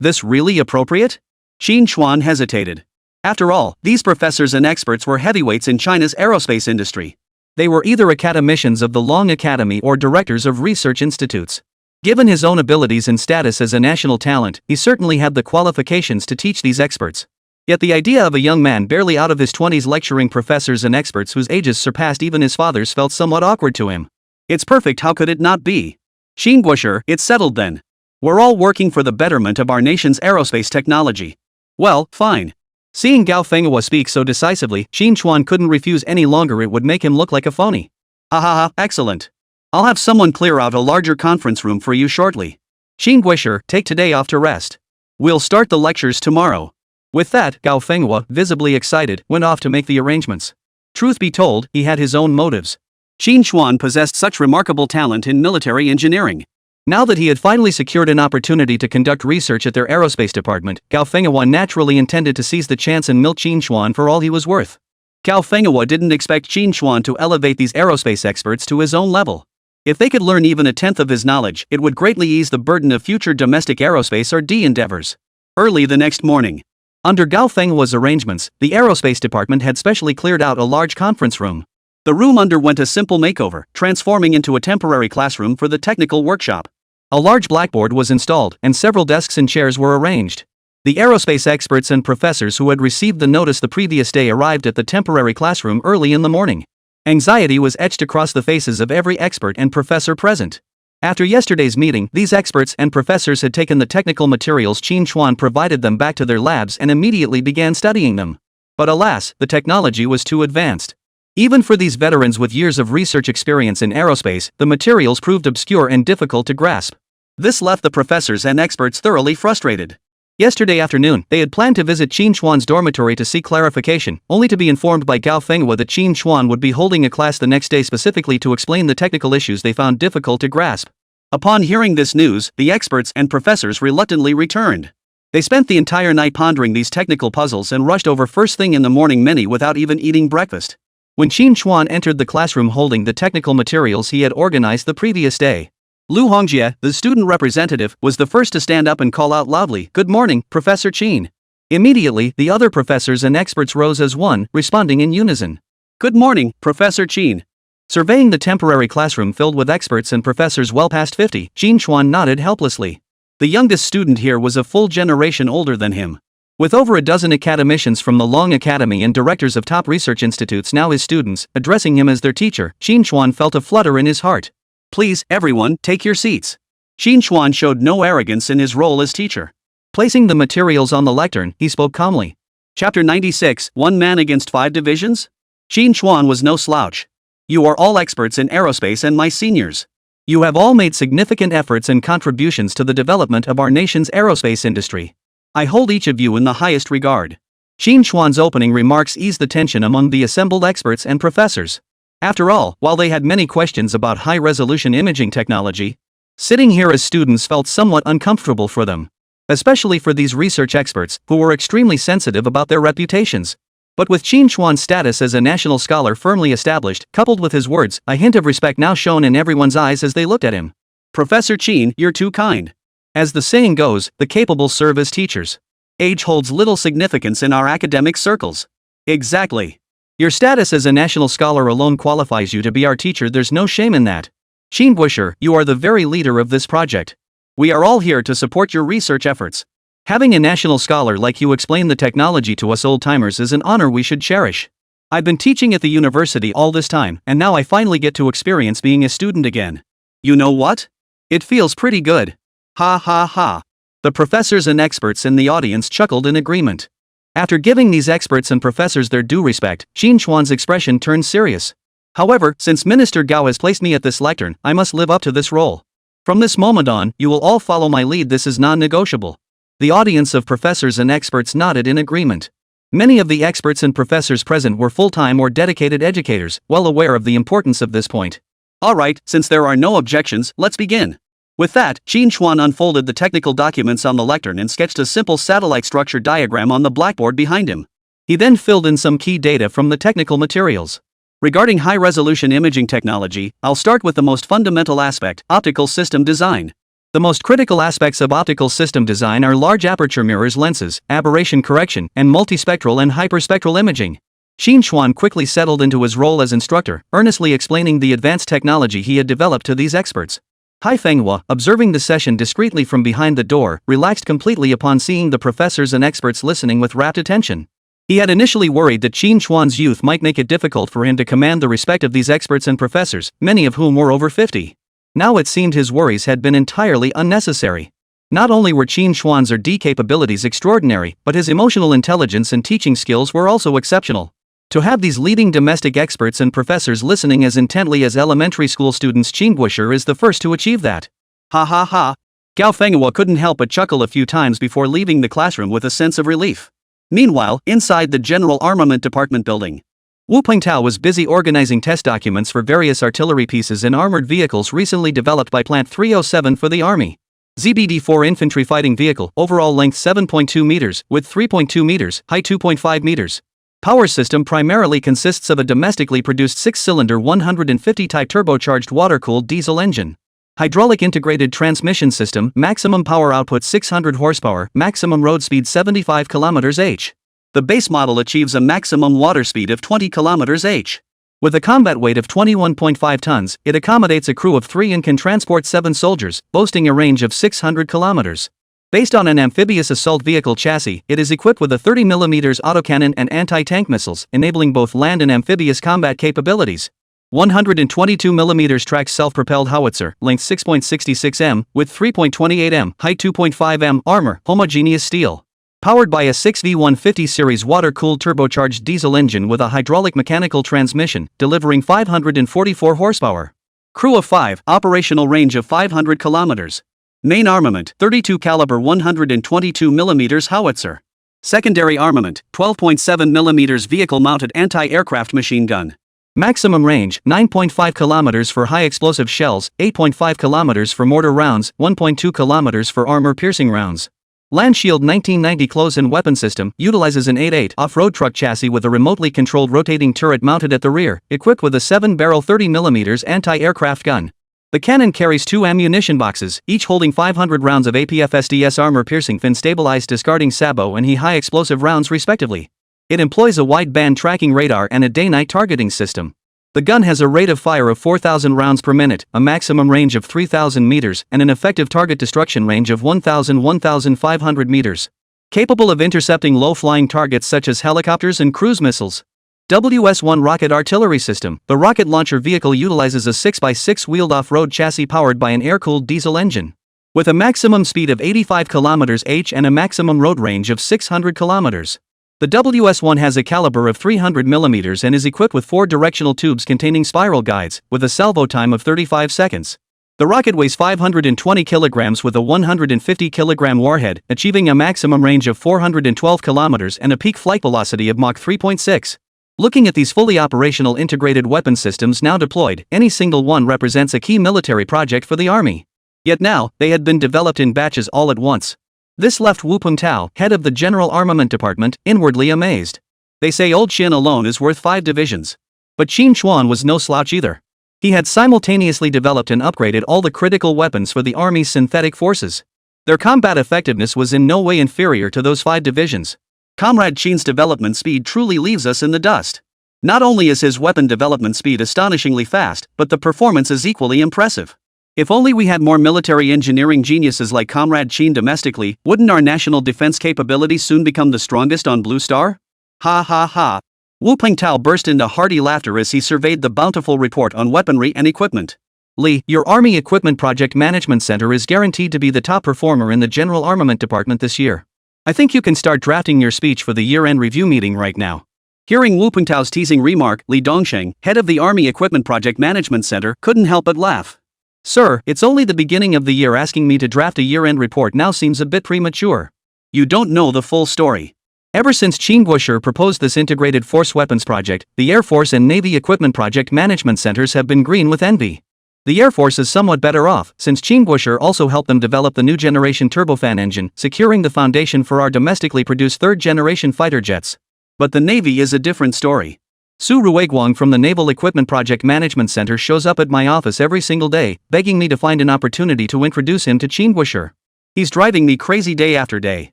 This really appropriate? Qín Chuān hesitated. After all, these professors and experts were heavyweights in China's aerospace industry. They were either academicians of the Long Academy or directors of research institutes. Given his own abilities and status as a national talent, he certainly had the qualifications to teach these experts. Yet the idea of a young man barely out of his 20s lecturing professors and experts whose ages surpassed even his father's felt somewhat awkward to him. It's perfect, how could it not be? Xingguosher, it's settled then. We're all working for the betterment of our nation's aerospace technology. Well, fine. Seeing Gao Fenghua speak so decisively, Qín Chuān couldn't refuse any longer. It would make him look like a phony. Ahaha, excellent. I'll have someone clear out a larger conference room for you shortly. Xingguosher, take today off to rest. We'll start the lectures tomorrow. With that, Gao Fenghua, visibly excited, went off to make the arrangements. Truth be told, he had his own motives. Qín Chuān possessed such remarkable talent in military engineering. Now that he had finally secured an opportunity to conduct research at their aerospace department, Gao Fenghua naturally intended to seize the chance and milk Qín Chuān for all he was worth. Gao Fenghua didn't expect Qín Chuān to elevate these aerospace experts to his own level. If they could learn even a tenth of his knowledge, it would greatly ease the burden of future domestic aerospace R&D endeavors. Early the next morning, under Gao Fenghua's arrangements, the aerospace department had specially cleared out a large conference room. The room underwent a simple makeover, transforming into a temporary classroom for the technical workshop. A large blackboard was installed, and several desks and chairs were arranged. The aerospace experts and professors who had received the notice the previous day arrived at the temporary classroom early in the morning. Anxiety was etched across the faces of every expert and professor present. After yesterday's meeting, these experts and professors had taken the technical materials Qín Chuān provided them back to their labs and immediately began studying them. But alas, the technology was too advanced. Even for these veterans with years of research experience in aerospace, the materials proved obscure and difficult to grasp. This left the professors and experts thoroughly frustrated. Yesterday afternoon, they had planned to visit Qín Chuān's dormitory to seek clarification, only to be informed by Gao Fenghua that Qín Chuān would be holding a class the next day specifically to explain the technical issues they found difficult to grasp. Upon hearing this news, the experts and professors reluctantly returned. They spent the entire night pondering these technical puzzles and rushed over first thing in the morning, many without even eating breakfast. When Qín Chuān entered the classroom holding the technical materials he had organized the previous day, Lu Hongjie, the student representative, was the first to stand up and call out loudly, "Good morning, Professor Qín." Immediately, the other professors and experts rose as one, responding in unison. "Good morning, Professor Qín." Surveying the temporary classroom filled with experts and professors well past 50, Qín Chuān nodded helplessly. The youngest student here was a full generation older than him. With over a dozen academicians from the Long Academy and directors of top research institutes now his students, addressing him as their teacher, Qín Chuān felt a flutter in his heart. "Please, everyone, take your seats." Qín Chuān showed no arrogance in his role as teacher. Placing the materials on the lectern, he spoke calmly. Chapter 96, One Man Against 5 Divisions? Qín Chuān was no slouch. You are all experts in aerospace and my seniors. You have all made significant efforts and contributions to the development of our nation's aerospace industry. I hold each of you in the highest regard. Qín Chuān's opening remarks eased the tension among the assembled experts and professors. After all, while they had many questions about high-resolution imaging technology, sitting here as students felt somewhat uncomfortable for them. Especially for these research experts, who were extremely sensitive about their reputations. But with Qín Chuān's status as a national scholar firmly established, coupled with his words, a hint of respect now shone in everyone's eyes as they looked at him. "Professor Qín, you're too kind. As the saying goes, the capable serve as teachers. Age holds little significance in our academic circles." Exactly. Your status as a national scholar alone qualifies you to be our teacher, there's no shame in that. Xingguosher, you are the very leader of this project. We are all here to support your research efforts. Having a national scholar like you explain the technology to us old-timers is an honor we should cherish. I've been teaching at the university all this time, and now I finally get to experience being a student again. You know what? It feels pretty good. Ha ha ha. The professors and experts in the audience chuckled in agreement. After giving these experts and professors their due respect, Qín Chuān's expression turned serious. However, since Minister Gao has placed me at this lectern, I must live up to this role. From this moment on, you will all follow my lead, this is non-negotiable. The audience of professors and experts nodded in agreement. Many of the experts and professors present were full-time or dedicated educators, well aware of the importance of this point. Alright, since there are no objections, let's begin. With that, Qín Chuān unfolded the technical documents on the lectern and sketched a simple satellite structure diagram on the blackboard behind him. He then filled in some key data from the technical materials. Regarding high-resolution imaging technology, I'll start with the most fundamental aspect, optical system design. The most critical aspects of optical system design are large aperture mirrors, lenses, aberration correction, and multispectral and hyperspectral imaging. Qín Chuān quickly settled into his role as instructor, earnestly explaining the advanced technology he had developed to these experts. Hai Fenghua, observing the session discreetly from behind the door, relaxed completely upon seeing the professors and experts listening with rapt attention. He had initially worried that Qín Chuān's youth might make it difficult for him to command the respect of these experts and professors, many of whom were over 50. Now it seemed his worries had been entirely unnecessary. Not only were Qín Chuān's R&D capabilities extraordinary, but his emotional intelligence and teaching skills were also exceptional. To have these leading domestic experts and professors listening as intently as elementary school students, Qín Chuān is the first to achieve that. Ha ha ha. Gao Fenghua couldn't help but chuckle a few times before leaving the classroom with a sense of relief. Meanwhile, inside the General Armament Department building, Wu Pengtao was busy organizing test documents for various artillery pieces and armored vehicles recently developed by Plant 307 for the Army. ZBD-4 infantry fighting vehicle, overall length 7.2 meters, width 3.2 meters, height 2.5 meters. Power system primarily consists of a domestically produced 6-cylinder 150 type turbocharged water-cooled diesel engine. Hydraulic integrated transmission system, maximum power output 600 horsepower, maximum road speed 75 km/h. The base model achieves a maximum water speed of 20 km/h. With a combat weight of 21.5 tons, it accommodates a crew of 3 and can transport 7 soldiers, boasting a range of 600 kilometers. Based on an amphibious assault vehicle chassis, it is equipped with a 30mm autocannon and anti-tank missiles, enabling both land and amphibious combat capabilities. 122mm tracked self-propelled howitzer, length 6.66 m, width 3.28 m, height 2.5 m, armor, homogeneous steel. Powered by a 6V150 series water-cooled turbocharged diesel engine with a hydraulic mechanical transmission, delivering 544 horsepower. Crew of 5, operational range of 500 kilometers. Main armament, 32 caliber 122mm howitzer. Secondary armament, 12.7mm vehicle-mounted anti-aircraft machine gun. Maximum range, 9.5 kilometers for high-explosive shells, 8.5 kilometers for mortar rounds, 1.2 kilometers for armor-piercing rounds. Land Shield 1990 close-in weapon system utilizes an 8.8 off-road truck chassis with a remotely controlled rotating turret mounted at the rear, equipped with a 7-barrel 30mm anti-aircraft gun. The cannon carries 2 ammunition boxes, each holding 500 rounds of APF-SDS armor-piercing fin-stabilized discarding sabot and high-explosive rounds respectively. It employs a wide-band tracking radar and a day-night targeting system. The gun has a rate of fire of 4,000 rounds per minute, a maximum range of 3,000 meters, and an effective target destruction range of 1,500 meters. Capable of intercepting low-flying targets such as helicopters and cruise missiles. WS-1 rocket artillery system. The rocket launcher vehicle utilizes a 6x6 wheeled off-road chassis powered by an air-cooled diesel engine. With a maximum speed of 85 km/h and a maximum road range of 600 kilometers. The WS-1 has a caliber of 300mm and is equipped with 4 directional tubes containing spiral guides, with a salvo time of 35 seconds. The rocket weighs 520 kilograms with a 150 kilogram warhead, achieving a maximum range of 412 kilometers and a peak flight velocity of Mach 3.6. Looking at these fully operational integrated weapon systems now deployed, any single one represents a key military project for the Army. Yet now, they had been developed in batches all at once. This left Wu Pengtao, head of the General Armament Department, inwardly amazed. They say old Qin alone is worth 5 divisions. But Qín Chuān was no slouch either. He had simultaneously developed and upgraded all the critical weapons for the Army's synthetic forces. Their combat effectiveness was in no way inferior to those 5 divisions. Comrade Qín's development speed truly leaves us in the dust. Not only is his weapon development speed astonishingly fast, but the performance is equally impressive. If only we had more military engineering geniuses like Comrade Qín domestically, wouldn't our national defense capabilities soon become the strongest on Blue Star? Ha ha ha. Wu Pengtao burst into hearty laughter as he surveyed the bountiful report on weaponry and equipment. Li, your Army Equipment Project Management Center is guaranteed to be the top performer in the General Armament Department this year. I think you can start drafting your speech for the year-end review meeting right now. Hearing Wu Pengtao's teasing remark, Li Dongsheng, head of the Army Equipment Project Management Center, couldn't help but laugh. Sir, it's only the beginning of the year. Asking me to draft a year-end report now seems a bit premature. You don't know the full story. Ever since Qín Chuān proposed this integrated force weapons project, the Air Force and Navy Equipment Project Management Centers have been green with envy. The Air Force is somewhat better off, since Qín Chuān also helped them develop the new generation turbofan engine, securing the foundation for our domestically produced third-generation fighter jets. But the Navy is a different story. Su Ruiguang from the Naval Equipment Project Management Center shows up at my office every single day, begging me to find an opportunity to introduce him to Qín Chuān. He's driving me crazy day after day.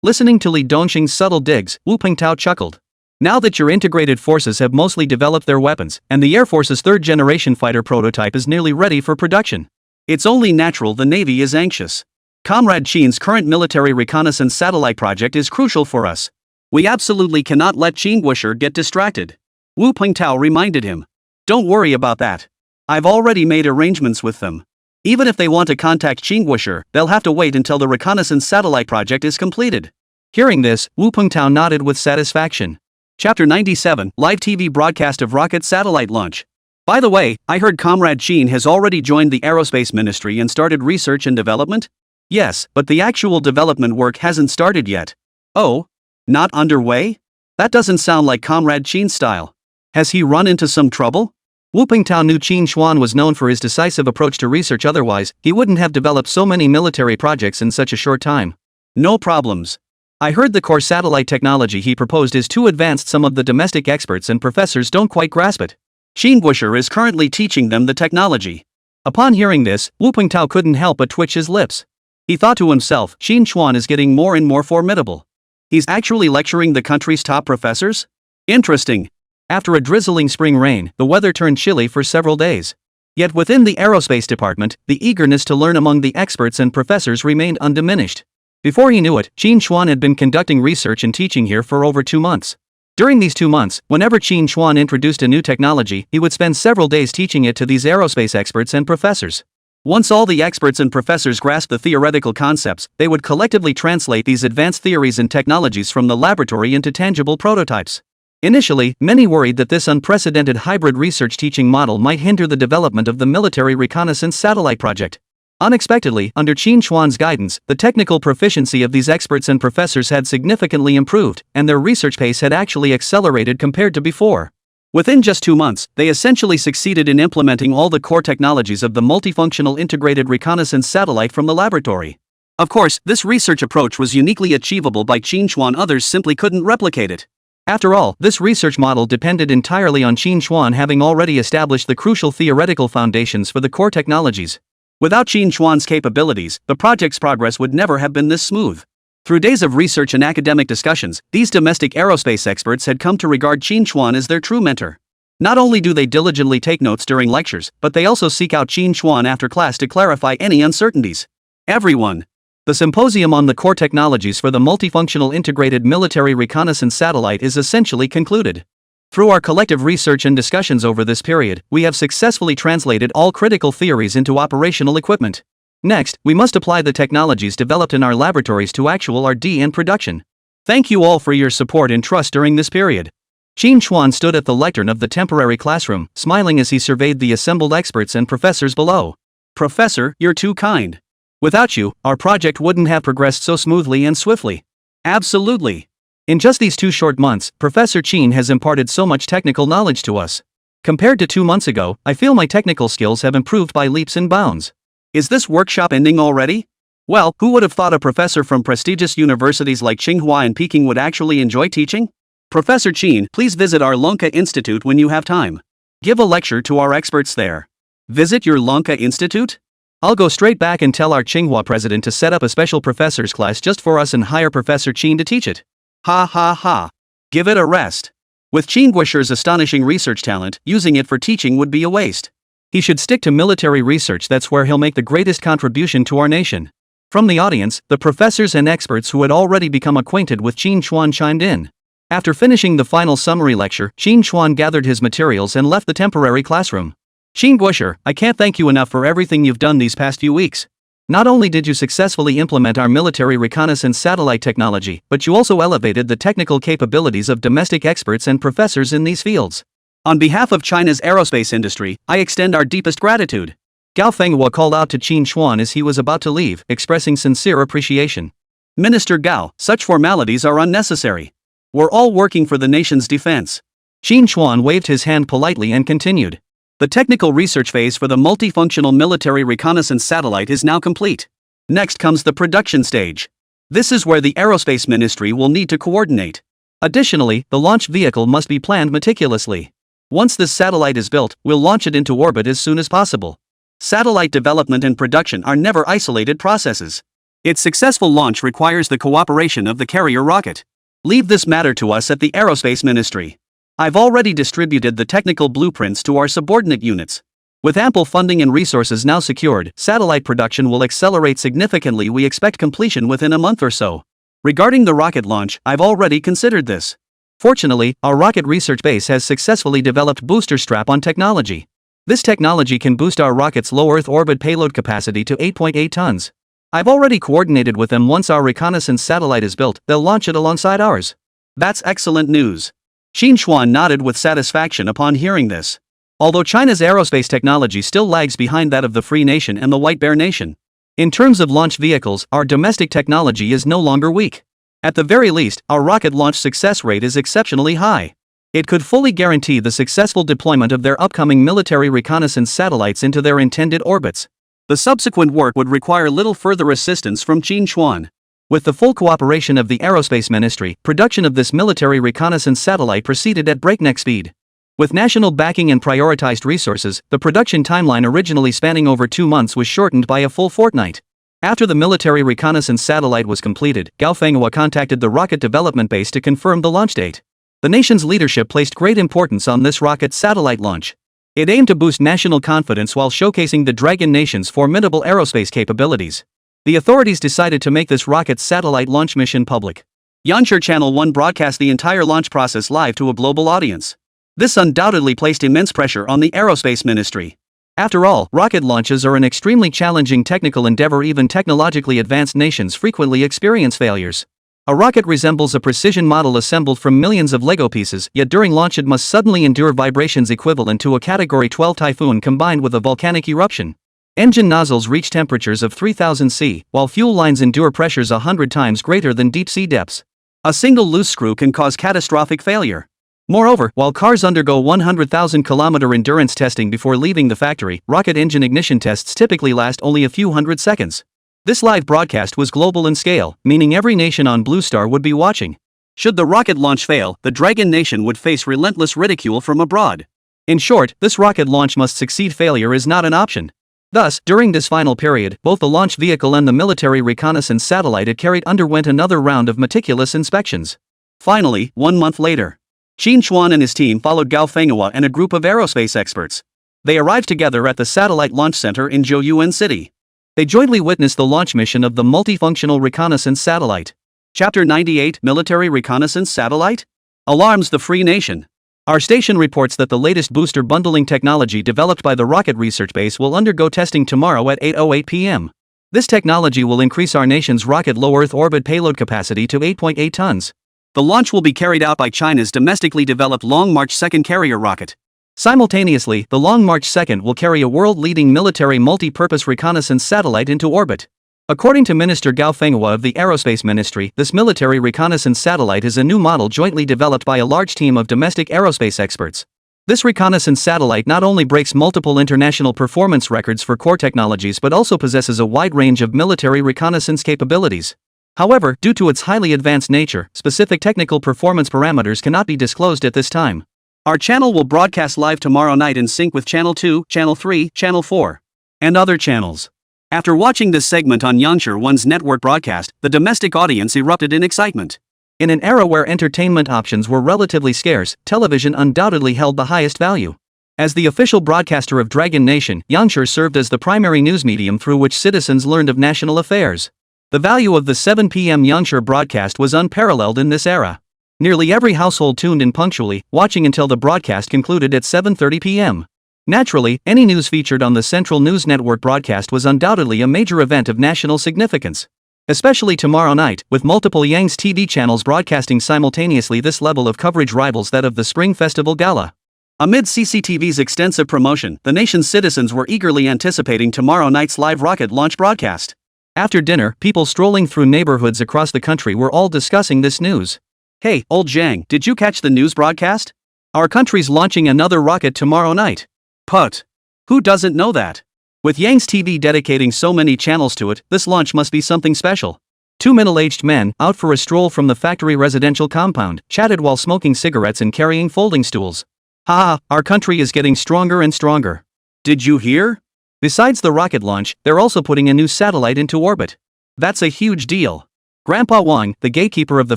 Listening to Li Dongxing's subtle digs, Wu Pingtao chuckled. Now that your integrated forces have mostly developed their weapons, and the Air Force's third-generation fighter prototype is nearly ready for production, it's only natural the Navy is anxious. Comrade Qín's current military reconnaissance satellite project is crucial for us. We absolutely cannot let Qín Chuān get distracted. Wu Pingtao reminded him. Don't worry about that. I've already made arrangements with them. Even if they want to contact Qín Chuān, they'll have to wait until the reconnaissance satellite project is completed. Hearing this, Wu Pingtao nodded with satisfaction. Chapter 97, Live TV Broadcast of Rocket Satellite Launch. By the way, I heard Comrade Qín has already joined the Aerospace Ministry and started research and development? Yes, but the actual development work hasn't started yet. Oh? Not underway? That doesn't sound like Comrade Qín's style. Has he run into some trouble? Wu Pingtao knew Qín Chuān was known for his decisive approach to research, otherwise, he wouldn't have developed so many military projects in such a short time. No problems. I heard the core satellite technology he proposed is too advanced. Some of the domestic experts and professors don't quite grasp it. Qín Chuān is currently teaching them the technology. Upon hearing this, Wu Pingtao couldn't help but twitch his lips. He thought to himself, Qín Chuān is getting more and more formidable. He's actually lecturing the country's top professors? Interesting. After a drizzling spring rain, the weather turned chilly for several days. Yet within the aerospace department, the eagerness to learn among the experts and professors remained undiminished. Before he knew it, Qín Chuān had been conducting research and teaching here for over 2 months. During these 2 months, whenever Qín Chuān introduced a new technology, he would spend several days teaching it to these aerospace experts and professors. Once all the experts and professors grasped the theoretical concepts, they would collectively translate these advanced theories and technologies from the laboratory into tangible prototypes. Initially, many worried that this unprecedented hybrid research teaching model might hinder the development of the military reconnaissance satellite project. Unexpectedly, under Qín Chuān's guidance, the technical proficiency of these experts and professors had significantly improved, and their research pace had actually accelerated compared to before. Within just 2 months, they essentially succeeded in implementing all the core technologies of the multifunctional integrated reconnaissance satellite from the laboratory. Of course, this research approach was uniquely achievable by Qín Chuān. Others simply couldn't replicate it. After all, this research model depended entirely on Qín Chuān having already established the crucial theoretical foundations for the core technologies. Without Qín Chuān's capabilities, the project's progress would never have been this smooth. Through days of research and academic discussions, these domestic aerospace experts had come to regard Qín Chuān as their true mentor. Not only do they diligently take notes during lectures, but they also seek out Qín Chuān after class to clarify any uncertainties. Everyone. The symposium on the core technologies for the multifunctional integrated military reconnaissance satellite is essentially concluded. Through our collective research and discussions over this period, we have successfully translated all critical theories into operational equipment. Next, we must apply the technologies developed in our laboratories to actual R&D and production. Thank you all for your support and trust during this period. Qín Chuān stood at the lectern of the temporary classroom, smiling as he surveyed the assembled experts and professors below. Professor, you're too kind. Without you, our project wouldn't have progressed so smoothly and swiftly. Absolutely. In just these 2 short months, Professor Qín has imparted so much technical knowledge to us. Compared to 2 months ago, I feel my technical skills have improved by leaps and bounds. Is this workshop ending already? Well, who would have thought a professor from prestigious universities like Tsinghua and Peking would actually enjoy teaching? Professor Qín, please visit our Longguo Institute when you have time. Give a lecture to our experts there. Visit your Longguo Institute? I'll go straight back and tell our Tsinghua president to set up a special professor's class just for us and hire Professor Qín to teach it. Ha ha ha. Give it a rest. With Qín Chuān's astonishing research talent, using it for teaching would be a waste. He should stick to military research. That's where he'll make the greatest contribution to our nation. From the audience, the professors and experts who had already become acquainted with Qín Chuān chimed in. After finishing the final summary lecture, Qín Chuān gathered his materials and left the temporary classroom. Qín Chuān, I can't thank you enough for everything you've done these past few weeks. Not only did you successfully implement our military reconnaissance satellite technology, but you also elevated the technical capabilities of domestic experts and professors in these fields. On behalf of China's aerospace industry, I extend our deepest gratitude. Gao Fenghua called out to Qín Chuān as he was about to leave, expressing sincere appreciation. Minister Gao, such formalities are unnecessary. We're all working for the nation's defense. Qín Chuān waved his hand politely and continued. The technical research phase for the multifunctional military reconnaissance satellite is now complete. Next comes the production stage. This is where the Aerospace Ministry will need to coordinate. Additionally, the launch vehicle must be planned meticulously. Once this satellite is built, we'll launch it into orbit as soon as possible. Satellite development and production are never isolated processes. Its successful launch requires the cooperation of the carrier rocket. Leave this matter to us at the Aerospace Ministry. I've already distributed the technical blueprints to our subordinate units. With ample funding and resources now secured, satellite production will accelerate significantly. We expect completion within a month or so. Regarding the rocket launch, I've already considered this. Fortunately, our rocket research base has successfully developed booster strap-on technology. This technology can boost our rocket's low Earth orbit payload capacity to 8.8 tons. I've already coordinated with them. Once our reconnaissance satellite is built, they'll launch it alongside ours. That's excellent news. Qín Chuān nodded with satisfaction upon hearing this. Although China's aerospace technology still lags behind that of the Free Nation and the White Bear Nation. In terms of launch vehicles, our domestic technology is no longer weak. At the very least, our rocket launch success rate is exceptionally high. It could fully guarantee the successful deployment of their upcoming military reconnaissance satellites into their intended orbits. The subsequent work would require little further assistance from Qín Chuān. With the full cooperation of the Aerospace Ministry, production of this military reconnaissance satellite proceeded at breakneck speed. With national backing and prioritized resources, the production timeline originally spanning over 2 months was shortened by a full fortnight. After the military reconnaissance satellite was completed, Gao Fenghua contacted the rocket development base to confirm the launch date. The nation's leadership placed great importance on this rocket satellite launch. It aimed to boost national confidence while showcasing the Dragon Nation's formidable aerospace capabilities. The authorities decided to make this rocket satellite launch mission public. Yanshi Channel 1 broadcast the entire launch process live to a global audience. This undoubtedly placed immense pressure on the Aerospace Ministry. After all, rocket launches are an extremely challenging technical endeavor. Even technologically advanced nations frequently experience failures. A rocket resembles a precision model assembled from millions of Lego pieces, yet during launch it must suddenly endure vibrations equivalent to a Category 12 typhoon combined with a volcanic eruption. Engine nozzles reach temperatures of 3000 C, while fuel lines endure pressures 100 times greater than deep-sea depths. A single loose screw can cause catastrophic failure. Moreover, while cars undergo 100,000-kilometer endurance testing before leaving the factory, rocket engine ignition tests typically last only a few hundred seconds. This live broadcast was global in scale, meaning every nation on Blue Star would be watching. Should the rocket launch fail, the Dragon Nation would face relentless ridicule from abroad. In short, this rocket launch must succeed. Failure is not an option. Thus, during this final period, both the launch vehicle and the military reconnaissance satellite it carried underwent another round of meticulous inspections. Finally, 1 month later, Qín Chuān and his team followed Gao Fenghua and a group of aerospace experts. They arrived together at the Satellite Launch Center in Zhouyuan City. They jointly witnessed the launch mission of the multifunctional reconnaissance satellite. Chapter 98 Military Reconnaissance Satellite? Alarms the Free Nation. Our station reports that the latest booster bundling technology developed by the Rocket Research Base will undergo testing tomorrow at 8:08 p.m. This technology will increase our nation's rocket low Earth orbit payload capacity to 8.8 tons. The launch will be carried out by China's domestically developed Long March 2 carrier rocket. Simultaneously, the Long March 2 will carry a world-leading military multi-purpose reconnaissance satellite into orbit. According to Minister Gao Fenghua of the Aerospace Ministry, this military reconnaissance satellite is a new model jointly developed by a large team of domestic aerospace experts. This reconnaissance satellite not only breaks multiple international performance records for core technologies but also possesses a wide range of military reconnaissance capabilities. However, due to its highly advanced nature, specific technical performance parameters cannot be disclosed at this time. Our channel will broadcast live tomorrow night in sync with Channel 2, Channel 3, Channel 4, and other channels. After watching this segment on Yanshi One's network broadcast, the domestic audience erupted in excitement. In an era where entertainment options were relatively scarce, television undoubtedly held the highest value. As the official broadcaster of Dragon Nation, Yanshi served as the primary news medium through which citizens learned of national affairs. The value of the 7 p.m. Yanshi broadcast was unparalleled in this era. Nearly every household tuned in punctually, watching until the broadcast concluded at 7:30 p.m. Naturally, any news featured on the Central News Network broadcast was undoubtedly a major event of national significance. Especially tomorrow night, with multiple Yang's TV channels broadcasting simultaneously. This level of coverage rivals that of the Spring Festival Gala. Amid CCTV's extensive promotion, the nation's citizens were eagerly anticipating tomorrow night's live rocket launch broadcast. After dinner, people strolling through neighborhoods across the country were all discussing this news. Hey, old Zhang, did you catch the news broadcast? Our country's launching another rocket tomorrow night. Put. Who doesn't know that? With Yang's TV dedicating so many channels to it, this launch must be something special. Two middle-aged men, out for a stroll from the factory residential compound, chatted while smoking cigarettes and carrying folding stools. Ha, our country is getting stronger and stronger. Did you hear? Besides the rocket launch, they're also putting a new satellite into orbit. That's a huge deal. Grandpa Wang, the gatekeeper of the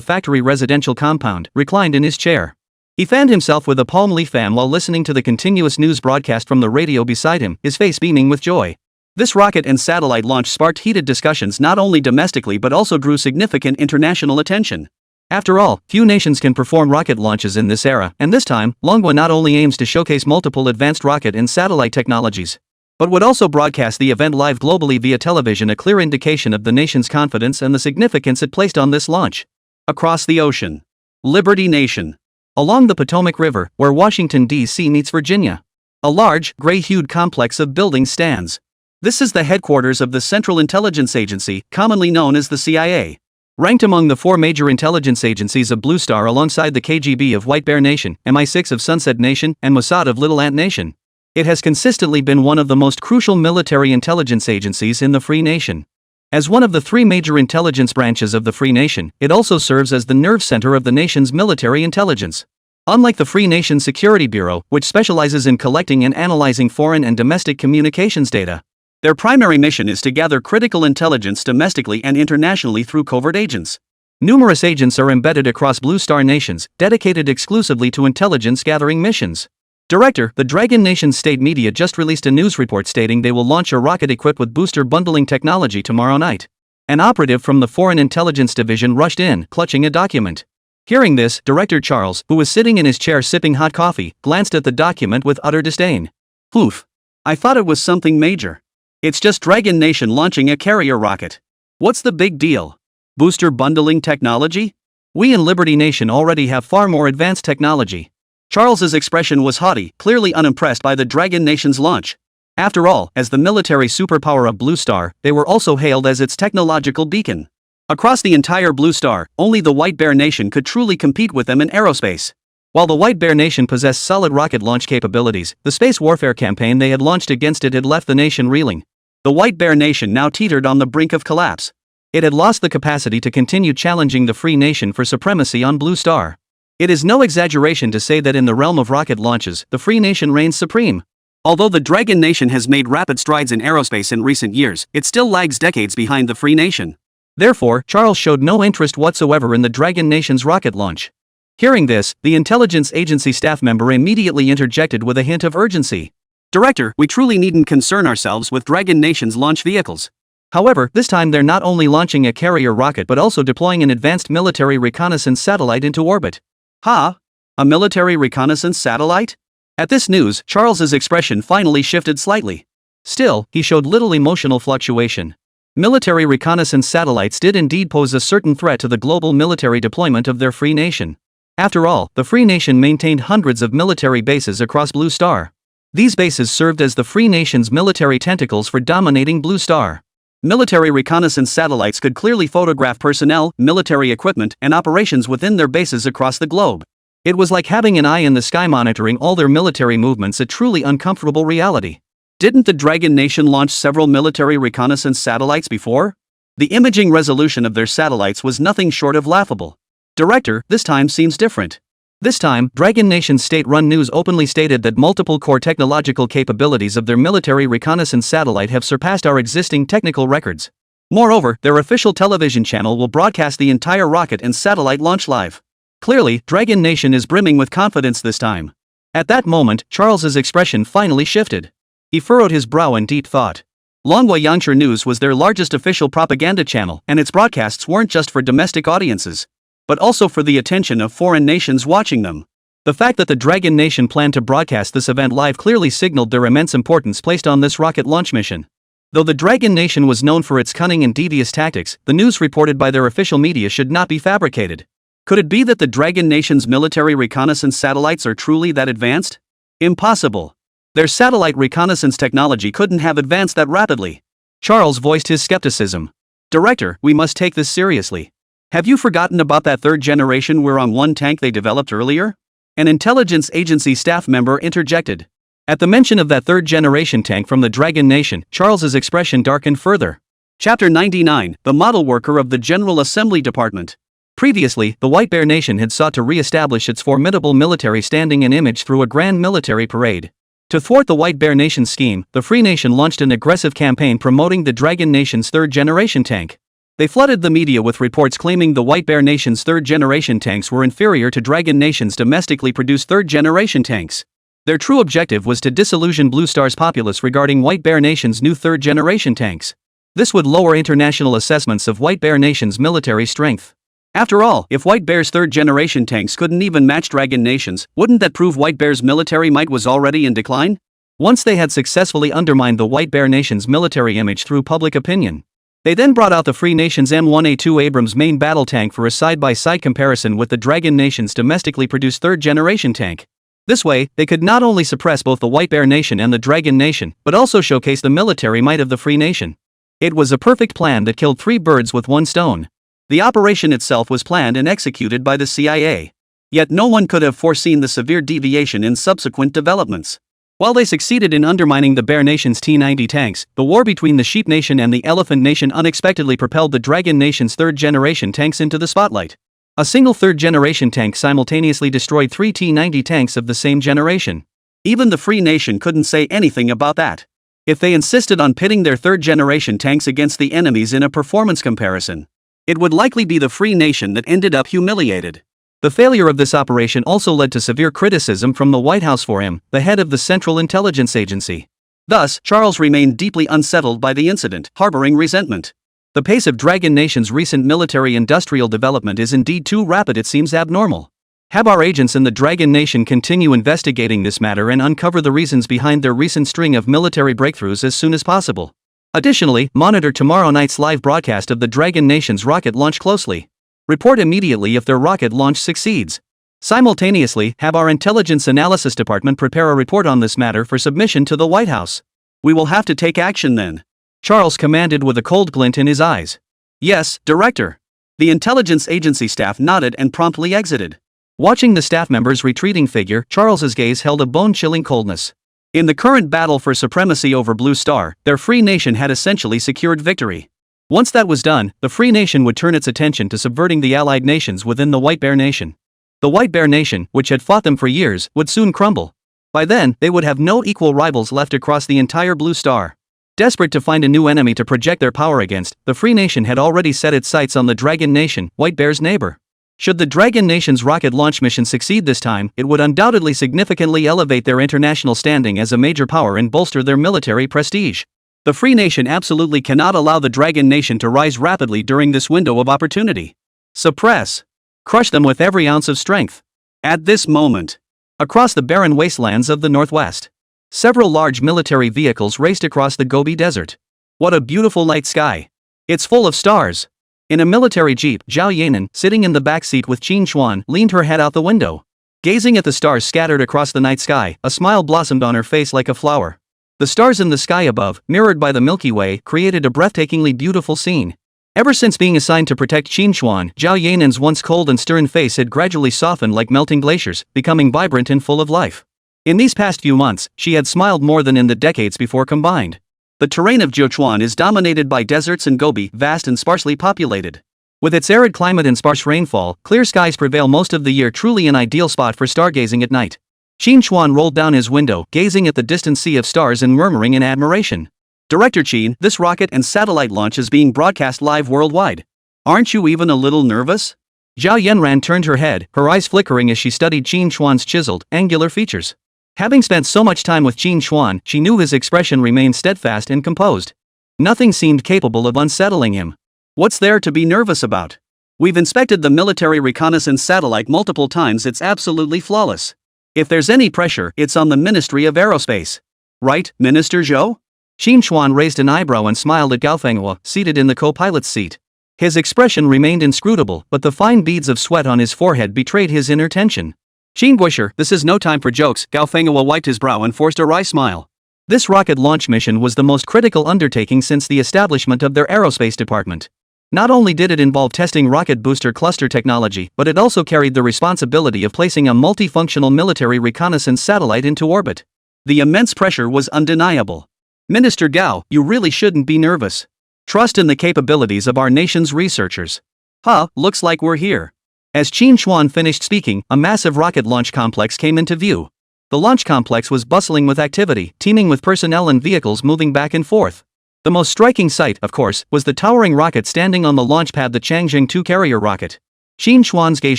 factory residential compound, reclined in his chair. He fanned himself with a palm leaf fan while listening to the continuous news broadcast from the radio beside him, his face beaming with joy. This rocket and satellite launch sparked heated discussions not only domestically but also drew significant international attention. After all, few nations can perform rocket launches in this era, and this time, Longguo not only aims to showcase multiple advanced rocket and satellite technologies, but would also broadcast the event live globally via television, a clear indication of the nation's confidence and the significance it placed on this launch. Across the ocean. Liberty Nation. Along the Potomac River, where Washington, D.C. meets Virginia. A large, gray-hued complex of buildings stands. This is the headquarters of the Central Intelligence Agency, commonly known as the CIA. Ranked among the 4 major intelligence agencies of Blue Star alongside the KGB of White Bear Nation, MI6 of Sunset Nation, and Mossad of Little Ant Nation. It has consistently been one of the most crucial military intelligence agencies in the Free Nation. As one of the 3 major intelligence branches of the Free Nation, it also serves as the nerve center of the nation's military intelligence. Unlike the Free Nation Security Bureau, which specializes in collecting and analyzing foreign and domestic communications data, their primary mission is to gather critical intelligence domestically and internationally through covert agents. Numerous agents are embedded across Blue Star nations, dedicated exclusively to intelligence gathering missions. Director, the Dragon Nation state media just released a news report stating they will launch a rocket equipped with booster bundling technology tomorrow night. An operative from the Foreign Intelligence Division rushed in, clutching a document. Hearing this, Director Charles, who was sitting in his chair sipping hot coffee, glanced at the document with utter disdain. Oof. I thought it was something major. It's just Dragon Nation launching a carrier rocket. What's the big deal? Booster bundling technology? We in Liberty Nation already have far more advanced technology. Charles's expression was haughty, clearly unimpressed by the Dragon Nation's launch. After all, as the military superpower of Blue Star, they were also hailed as its technological beacon. Across the entire Blue Star, only the White Bear Nation could truly compete with them in aerospace. While the White Bear Nation possessed solid rocket launch capabilities, the space warfare campaign they had launched against it had left the nation reeling. The White Bear Nation now teetered on the brink of collapse. It had lost the capacity to continue challenging the Free Nation for supremacy on Blue Star. It is no exaggeration to say that in the realm of rocket launches, the Free Nation reigns supreme. Although the Dragon Nation has made rapid strides in aerospace in recent years, it still lags decades behind the Free Nation. Therefore, Charles showed no interest whatsoever in the Dragon Nation's rocket launch. Hearing this, the intelligence agency staff member immediately interjected with a hint of urgency. Director, we truly needn't concern ourselves with Dragon Nation's launch vehicles. However, this time they're not only launching a carrier rocket but also deploying an advanced military reconnaissance satellite into orbit. Ha? A military reconnaissance satellite? At this news, Charles's expression finally shifted slightly. Still, he showed little emotional fluctuation. Military reconnaissance satellites did indeed pose a certain threat to the global military deployment of their Free Nation. After all, the Free Nation maintained hundreds of military bases across Blue Star. These bases served as the Free Nation's military tentacles for dominating Blue Star. Military reconnaissance satellites could clearly photograph personnel, military equipment, and operations within their bases across the globe. It was like having an eye in the sky monitoring all their military movements, a truly uncomfortable reality. Didn't the Dragon Nation launch several military reconnaissance satellites before? The imaging resolution of their satellites was nothing short of laughable. Director, this time seems different. This time, Dragon Nation's state-run news openly stated that multiple core technological capabilities of their military reconnaissance satellite have surpassed our existing technical records. Moreover, their official television channel will broadcast the entire rocket and satellite launch live. Clearly, Dragon Nation is brimming with confidence this time. At that moment, Charles's expression finally shifted. He furrowed his brow in deep thought. Longguo Yangsher News was their largest official propaganda channel, and its broadcasts weren't just for domestic audiences, but also for the attention of foreign nations watching them. The fact that the Dragon Nation planned to broadcast this event live clearly signaled their immense importance placed on this rocket launch mission. Though the Dragon Nation was known for its cunning and devious tactics, the news reported by their official media should not be fabricated. Could it be that the Dragon Nation's military reconnaissance satellites are truly that advanced? Impossible. Their satellite reconnaissance technology couldn't have advanced that rapidly. Charles voiced his skepticism. Director, we must take this seriously. Have you forgotten about that third generation We're-on-1 tank they developed earlier? An intelligence agency staff member interjected. At the mention of that third generation tank from the Dragon Nation, Charles's expression darkened further. Chapter 99, The Model Worker of the General Assembly Department. Previously, the White Bear Nation had sought to re-establish its formidable military standing and image through a grand military parade. To thwart the White Bear Nation's scheme, the Free Nation launched an aggressive campaign promoting the Dragon Nation's third-generation tank. They flooded the media with reports claiming the White Bear Nation's third-generation tanks were inferior to Dragon Nation's domestically produced third-generation tanks. Their true objective was to disillusion Blue Star's populace regarding White Bear Nation's new third-generation tanks. This would lower international assessments of White Bear Nation's military strength. After all, if White Bear's third-generation tanks couldn't even match Dragon Nation's, wouldn't that prove White Bear's military might was already in decline? Once they had successfully undermined the White Bear Nation's military image through public opinion, they then brought out the Free Nation's M1A2 Abrams main battle tank for a side-by-side comparison with the Dragon Nation's domestically produced third-generation tank. This way, they could not only suppress both the White Bear Nation and the Dragon Nation, but also showcase the military might of the Free Nation. It was a perfect plan that killed 3 birds with 1 stone. The operation itself was planned and executed by the CIA. Yet no one could have foreseen the severe deviation in subsequent developments. While they succeeded in undermining the Bear Nation's T-90 tanks, the war between the Sheep Nation and the Elephant Nation unexpectedly propelled the Dragon Nation's third-generation tanks into the spotlight. A single third-generation tank simultaneously destroyed 3 T-90 tanks of the same generation. Even the Free Nation couldn't say anything about that. If they insisted on pitting their third-generation tanks against the enemies in a performance comparison, it would likely be the Free Nation that ended up humiliated. The failure of this operation also led to severe criticism from the White House for him, the head of the Central Intelligence Agency. Thus, Charles remained deeply unsettled by the incident, harboring resentment. The pace of Dragon Nation's recent military-industrial development is indeed too rapid, it seems abnormal. Have our agents in the Dragon Nation continue investigating this matter and uncover the reasons behind their recent string of military breakthroughs as soon as possible. Additionally, monitor tomorrow night's live broadcast of the Dragon Nation's rocket launch closely. Report immediately if their rocket launch succeeds. Simultaneously, have our Intelligence Analysis Department prepare a report on this matter for submission to the White House. We will have to take action then, Charles commanded with a cold glint in his eyes. Yes, Director. The intelligence agency staff nodded and promptly exited. Watching the staff member's retreating figure, Charles's gaze held a bone-chilling coldness. In the current battle for supremacy over Blue Star, their Free Nation had essentially secured victory. Once that was done, the Free Nation would turn its attention to subverting the allied nations within the White Bear Nation. The White Bear Nation, which had fought them for years, would soon crumble. By then, they would have no equal rivals left across the entire Blue Star. Desperate to find a new enemy to project their power against, the Free Nation had already set its sights on the Dragon Nation, White Bear's neighbor. Should the Dragon Nation's rocket launch mission succeed this time, it would undoubtedly significantly elevate their international standing as a major power and bolster their military prestige. The Free Nation absolutely cannot allow the Dragon Nation to rise rapidly during this window of opportunity. Suppress. Crush them with every ounce of strength. At this moment, across the barren wastelands of the Northwest, several large military vehicles raced across the Gobi Desert. What a beautiful night sky. It's full of stars. In a military jeep, Zhao Yanan, sitting in the back seat with Qín Chuān, leaned her head out the window. Gazing at the stars scattered across the night sky, a smile blossomed on her face like a flower. The stars in the sky above, mirrored by the Milky Way, created a breathtakingly beautiful scene. Ever since being assigned to protect Qín Chuān, Zhao Yanan's once cold and stern face had gradually softened like melting glaciers, becoming vibrant and full of life. In these past few months, she had smiled more than in the decades before combined. The terrain of Jiuquan is dominated by deserts and Gobi, vast and sparsely populated. With its arid climate and sparse rainfall, clear skies prevail most of the year, truly an ideal spot for stargazing at night. Qín Chuān rolled down his window, gazing at the distant sea of stars and murmuring in admiration. Director Qín, this rocket and satellite launch is being broadcast live worldwide. Aren't you even a little nervous? Zhao Yanran turned her head, her eyes flickering as she studied Qín Chuān's chiseled, angular features. Having spent so much time with Qín Chuān, she knew his expression remained steadfast and composed. Nothing seemed capable of unsettling him. What's there to be nervous about? We've inspected the military reconnaissance satellite multiple times, it's absolutely flawless. If there's any pressure, it's on the Ministry of Aerospace. Right, Minister Zhou? Qín Chuān raised an eyebrow and smiled at Gao Fenghua, seated in the co-pilot's seat. His expression remained inscrutable, but the fine beads of sweat on his forehead betrayed his inner tension. Qín Guisher, this is no time for jokes. Gao Fenghua wiped his brow and forced a wry smile. This rocket launch mission was the most critical undertaking since the establishment of their aerospace department. Not only did it involve testing rocket booster cluster technology, but it also carried the responsibility of placing a multifunctional military reconnaissance satellite into orbit. The immense pressure was undeniable. Minister Gao, you really shouldn't be nervous. Trust in the capabilities of our nation's researchers. Huh, looks like we're here. As Qín Chuān finished speaking, a massive rocket launch complex came into view. The launch complex was bustling with activity, teeming with personnel and vehicles moving back and forth. The most striking sight, of course, was the towering rocket standing on the launch pad, the Chang'e 2 carrier rocket. Qín Chuān's gaze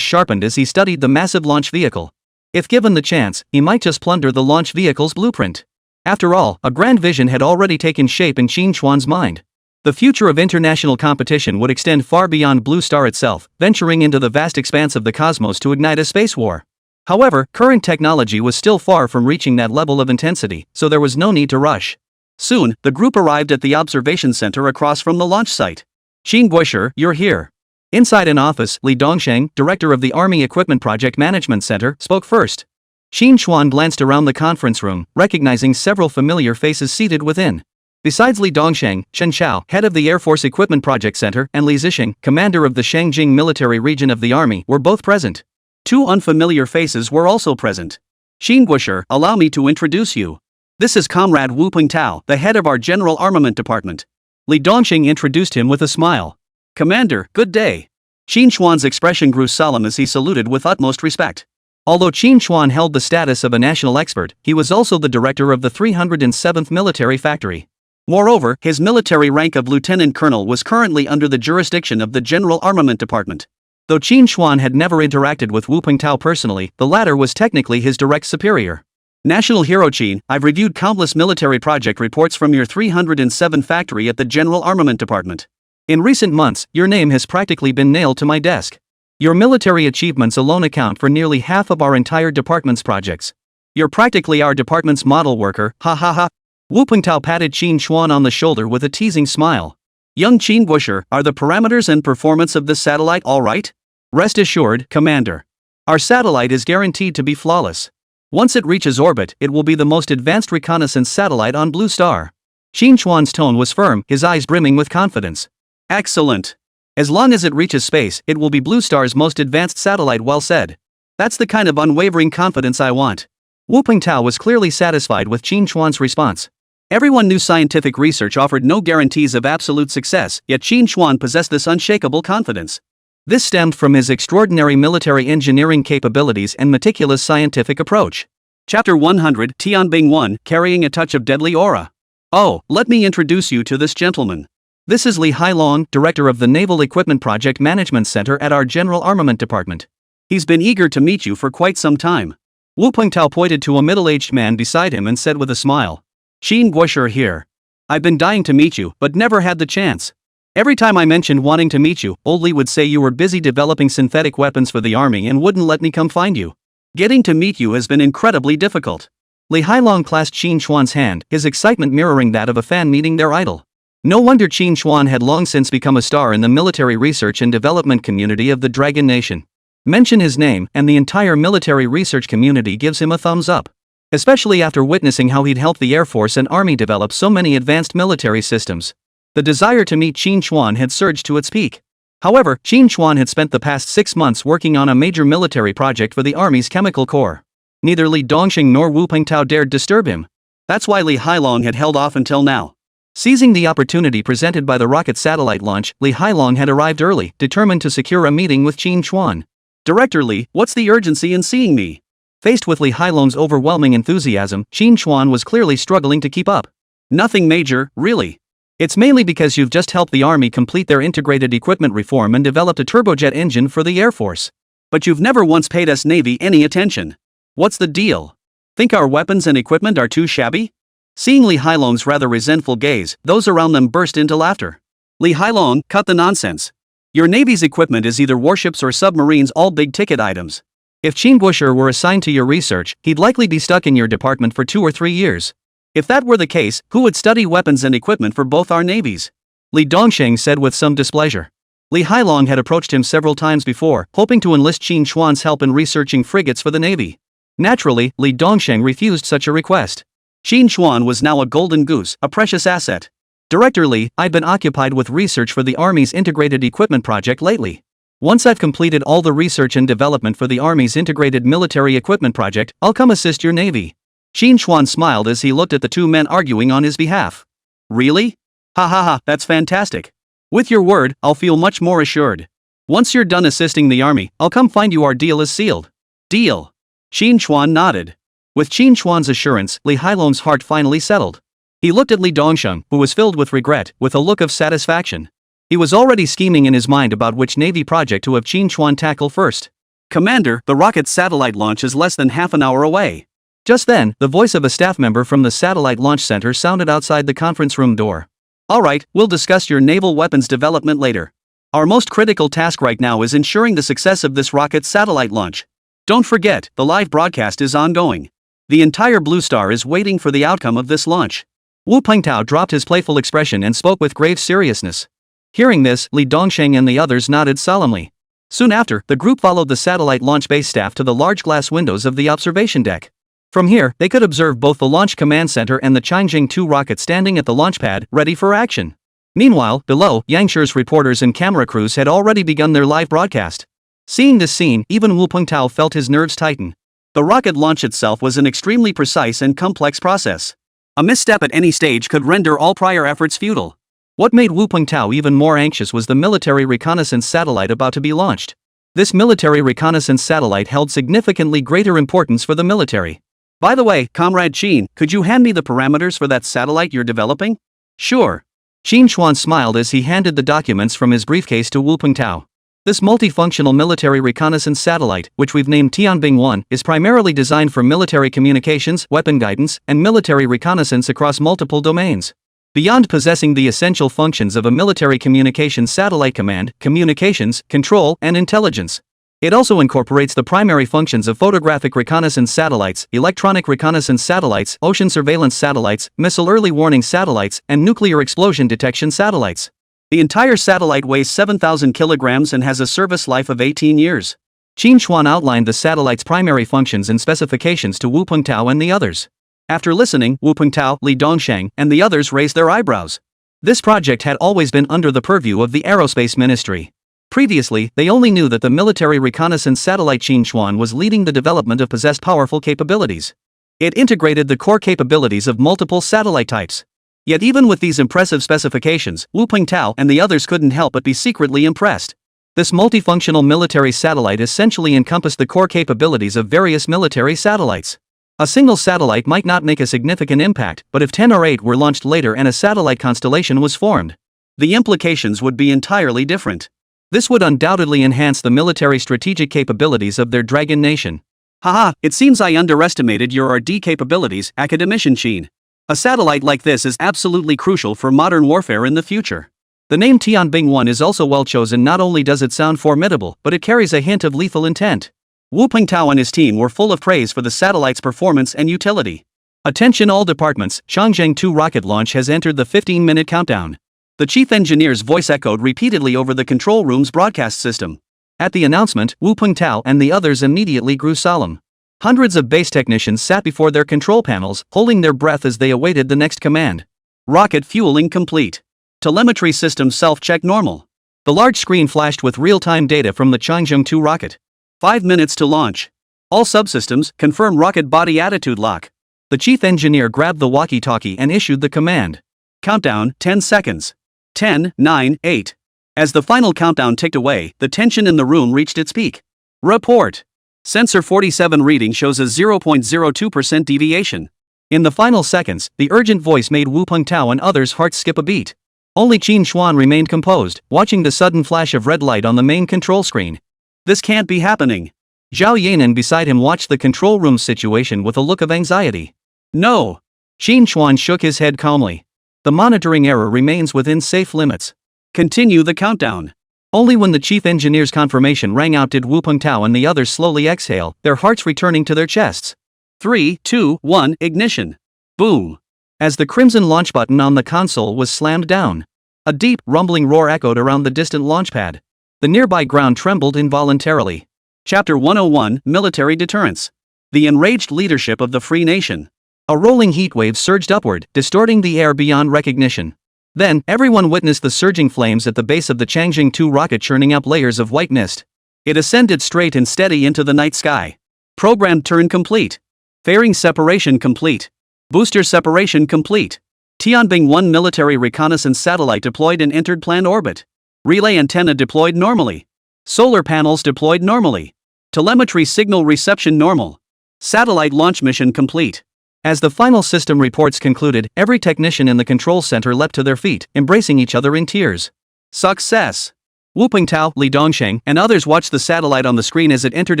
sharpened as he studied the massive launch vehicle. If given the chance, he might just plunder the launch vehicle's blueprint. After all, a grand vision had already taken shape in Qín Chuān's mind. The future of international competition would extend far beyond Blue Star itself, venturing into the vast expanse of the cosmos to ignite a space war. However, current technology was still far from reaching that level of intensity, so there was no need to rush. Soon, the group arrived at the observation center across from the launch site. Qin Guoshi, you're here. Inside an office, Li Dongsheng, director of the Army Equipment Project Management Center, spoke first. Qín Chuān glanced around the conference room, recognizing several familiar faces seated within. Besides Li Dongsheng, Chen Xiao, head of the Air Force Equipment Project Center, and Li Zixing, commander of the Shangjing military region of the Army, were both present. Two unfamiliar faces were also present. Qin Guoshi, allow me to introduce you. This is Comrade Wu Pingtao, the head of our General Armament Department. Li Dongsheng introduced him with a smile. Commander, good day. Qín Chuān's expression grew solemn as he saluted with utmost respect. Although Qín Chuān held the status of a national expert, he was also the director of the 307th Military Factory. Moreover, his military rank of lieutenant colonel was currently under the jurisdiction of the General Armament Department. Though Qín Chuān had never interacted with Wu Pingtao personally, the latter was technically his direct superior. National Hero Qín, I've reviewed countless military project reports from your 307 factory at the General Armament Department. In recent months, your name has practically been nailed to my desk. Your military achievements alone account for nearly half of our entire department's projects. You're practically our department's model worker, ha ha ha. Wu Pingtao patted Qín Chuān on the shoulder with a teasing smile. Young Qín Guoshi, are the parameters and performance of this satellite all right? Rest assured, Commander. Our satellite is guaranteed to be flawless. Once it reaches orbit, it will be the most advanced reconnaissance satellite on Blue Star. Qín Chuān's tone was firm, his eyes brimming with confidence. Excellent. As long as it reaches space, it will be Blue Star's most advanced satellite, well said. That's the kind of unwavering confidence I want. Wu Pingtao was clearly satisfied with Qín Chuān's response. Everyone knew scientific research offered no guarantees of absolute success, yet Qín Chuān possessed this unshakable confidence. This stemmed from his extraordinary military engineering capabilities and meticulous scientific approach. Chapter 100, Tianbing 1, Carrying a Touch of Deadly Aura. Oh, let me introduce you to this gentleman. This is Li Hailong, director of the Naval Equipment Project Management Center at our General Armament Department. He's been eager to meet you for quite some time. Wu Pingtao pointed to a middle-aged man beside him and said with a smile. Qín Guoshi here. I've been dying to meet you, but never had the chance. Every time I mentioned wanting to meet you, old Li would say you were busy developing synthetic weapons for the army and wouldn't let me come find you. Getting to meet you has been incredibly difficult. Li Hailong clasped Qín Chuān's hand, his excitement mirroring that of a fan meeting their idol. No wonder Qín Chuān had long since become a star in the military research and development community of the Dragon Nation. Mention his name, and the entire military research community gives him a thumbs up. Especially after witnessing how he'd helped the Air Force and Army develop so many advanced military systems. The desire to meet Qín Chuān had surged to its peak. However, Qín Chuān had spent the past 6 months working on a major military project for the Army's chemical corps. Neither Li Dongsheng nor Wu Pingtao dared disturb him. That's why Li Hailong had held off until now. Seizing the opportunity presented by the rocket satellite launch, Li Hailong had arrived early, determined to secure a meeting with Qín Chuān. Director Li, what's the urgency in seeing me? Faced with Li Hailong's overwhelming enthusiasm, Qín Chuān was clearly struggling to keep up. Nothing major, really. It's mainly because you've just helped the Army complete their integrated equipment reform and developed a turbojet engine for the Air Force. But you've never once paid us Navy any attention. What's the deal? Think our weapons and equipment are too shabby? Seeing Li Hailong's rather resentful gaze, those around them burst into laughter. Li Hailong, cut the nonsense. Your Navy's equipment is either warships or submarines, all big-ticket items. If Qín Guoshi were assigned to your research, he'd likely be stuck in your department for 2 or 3 years. If that were the case, who would study weapons and equipment for both our navies? Li Dongsheng said with some displeasure. Li Hailong had approached him several times before, hoping to enlist Qín Chuān's help in researching frigates for the Navy. Naturally, Li Dongsheng refused such a request. Qín Chuān was now a golden goose, a precious asset. Director Li, I've been occupied with research for the Army's integrated equipment project lately. Once I've completed all the research and development for the Army's integrated military equipment project, I'll come assist your Navy. Qín Chuān smiled as he looked at the two men arguing on his behalf. Really? Ha ha ha, that's fantastic. With your word, I'll feel much more assured. Once you're done assisting the army, I'll come find you. Our deal is sealed. Deal. Qín Chuān nodded. With Qín Chuān's assurance, Li Hailong's heart finally settled. He looked at Li Dongsheng, who was filled with regret, with a look of satisfaction. He was already scheming in his mind about which Navy project to have Qín Chuān tackle first. Commander, the rocket satellite launch is less than half an hour away. Just then, the voice of a staff member from the satellite launch center sounded outside the conference room door. Alright, we'll discuss your naval weapons development later. Our most critical task right now is ensuring the success of this rocket satellite launch. Don't forget, the live broadcast is ongoing. The entire Blue Star is waiting for the outcome of this launch. Wu Pengtao dropped his playful expression and spoke with grave seriousness. Hearing this, Li Dongsheng and the others nodded solemnly. Soon after, the group followed the satellite launch base staff to the large glass windows of the observation deck. From here, they could observe both the launch command center and the Changzheng 2 rocket standing at the launch pad, ready for action. Meanwhile, below, Yangshi's reporters and camera crews had already begun their live broadcast. Seeing this scene, even Wu Pengtao felt his nerves tighten. The rocket launch itself was an extremely precise and complex process. A misstep at any stage could render all prior efforts futile. What made Wu Pengtao even more anxious was the military reconnaissance satellite about to be launched. This military reconnaissance satellite held significantly greater importance for the military. By the way, Comrade Qín, could you hand me the parameters for that satellite you're developing? Sure. Qín Chuān smiled as he handed the documents from his briefcase to Wu Pengtao. This multifunctional military reconnaissance satellite, which we've named Tianbing-1, is primarily designed for military communications, weapon guidance, and military reconnaissance across multiple domains. Beyond possessing the essential functions of a military communications satellite command, communications, control, and intelligence, it also incorporates the primary functions of photographic reconnaissance satellites, electronic reconnaissance satellites, ocean surveillance satellites, missile early warning satellites, and nuclear explosion detection satellites. The entire satellite weighs 7,000 kilograms and has a service life of 18 years. Qín Chuān outlined the satellite's primary functions and specifications to Wu Pengtao and the others. After listening, Wu Pengtao, Li Dongsheng, and the others raised their eyebrows. This project had always been under the purview of the Aerospace Ministry. Previously, they only knew that the military reconnaissance satellite Qín Chuān was leading the development of possessed powerful capabilities. It integrated the core capabilities of multiple satellite types. Yet even with these impressive specifications, Wu Pengtao and the others couldn't help but be secretly impressed. This multifunctional military satellite essentially encompassed the core capabilities of various military satellites. A single satellite might not make a significant impact, but if 10 or 8 were launched later and a satellite constellation was formed, the implications would be entirely different. This would undoubtedly enhance the military strategic capabilities of their Dragon Nation. Haha, it seems I underestimated your RD capabilities, Academician Qín. A satellite like this is absolutely crucial for modern warfare in the future. The name Tianbing-1 is also well chosen. Not only does it sound formidable, but it carries a hint of lethal intent. Wu Pengtao and his team were full of praise for the satellite's performance and utility. Attention all departments, Changzheng 2 rocket launch has entered the 15-minute countdown. The chief engineer's voice echoed repeatedly over the control room's broadcast system. At the announcement, Wu Pengtao and the others immediately grew solemn. Hundreds of base technicians sat before their control panels, holding their breath as they awaited the next command. Rocket fueling complete. Telemetry system self-check normal. The large screen flashed with real-time data from the Changzheng 2 rocket. 5 minutes to launch. All subsystems, confirm rocket body attitude lock. The chief engineer grabbed the walkie-talkie and issued the command. Countdown, 10 seconds. 10, 9, 8. As the final countdown ticked away, the tension in the room reached its peak. Report. Sensor 47 reading shows a 0.02% deviation. In the final seconds, the urgent voice made Wu Pengtao and others' hearts skip a beat. Only Qín Chuān remained composed, watching the sudden flash of red light on the main control screen. This can't be happening. Zhao Yanan beside him watched the control room situation with a look of anxiety. No. Qín Chuān shook his head calmly. The monitoring error remains within safe limits. Continue the countdown. Only when the chief engineer's confirmation rang out did Wu Pengtao and the others slowly exhale, their hearts returning to their chests. 3, 2, 1, ignition. Boom. As the crimson launch button on the console was slammed down, a deep, rumbling roar echoed around the distant launch pad. The nearby ground trembled involuntarily. Chapter 101, Military Deterrence. The enraged leadership of the Free Nation. A rolling heatwave surged upward, distorting the air beyond recognition. Then, everyone witnessed the surging flames at the base of the Changzheng 2 rocket churning up layers of white mist. It ascended straight and steady into the night sky. Program turn complete. Fairing separation complete. Booster separation complete. Tianbing-1 military reconnaissance satellite deployed and entered planned orbit. Relay antenna deployed normally. Solar panels deployed normally. Telemetry signal reception normal. Satellite launch mission complete. As the final system reports concluded, every technician in the control center leapt to their feet, embracing each other in tears. Success! Wu Pingtao, Li Dongsheng, and others watched the satellite on the screen as it entered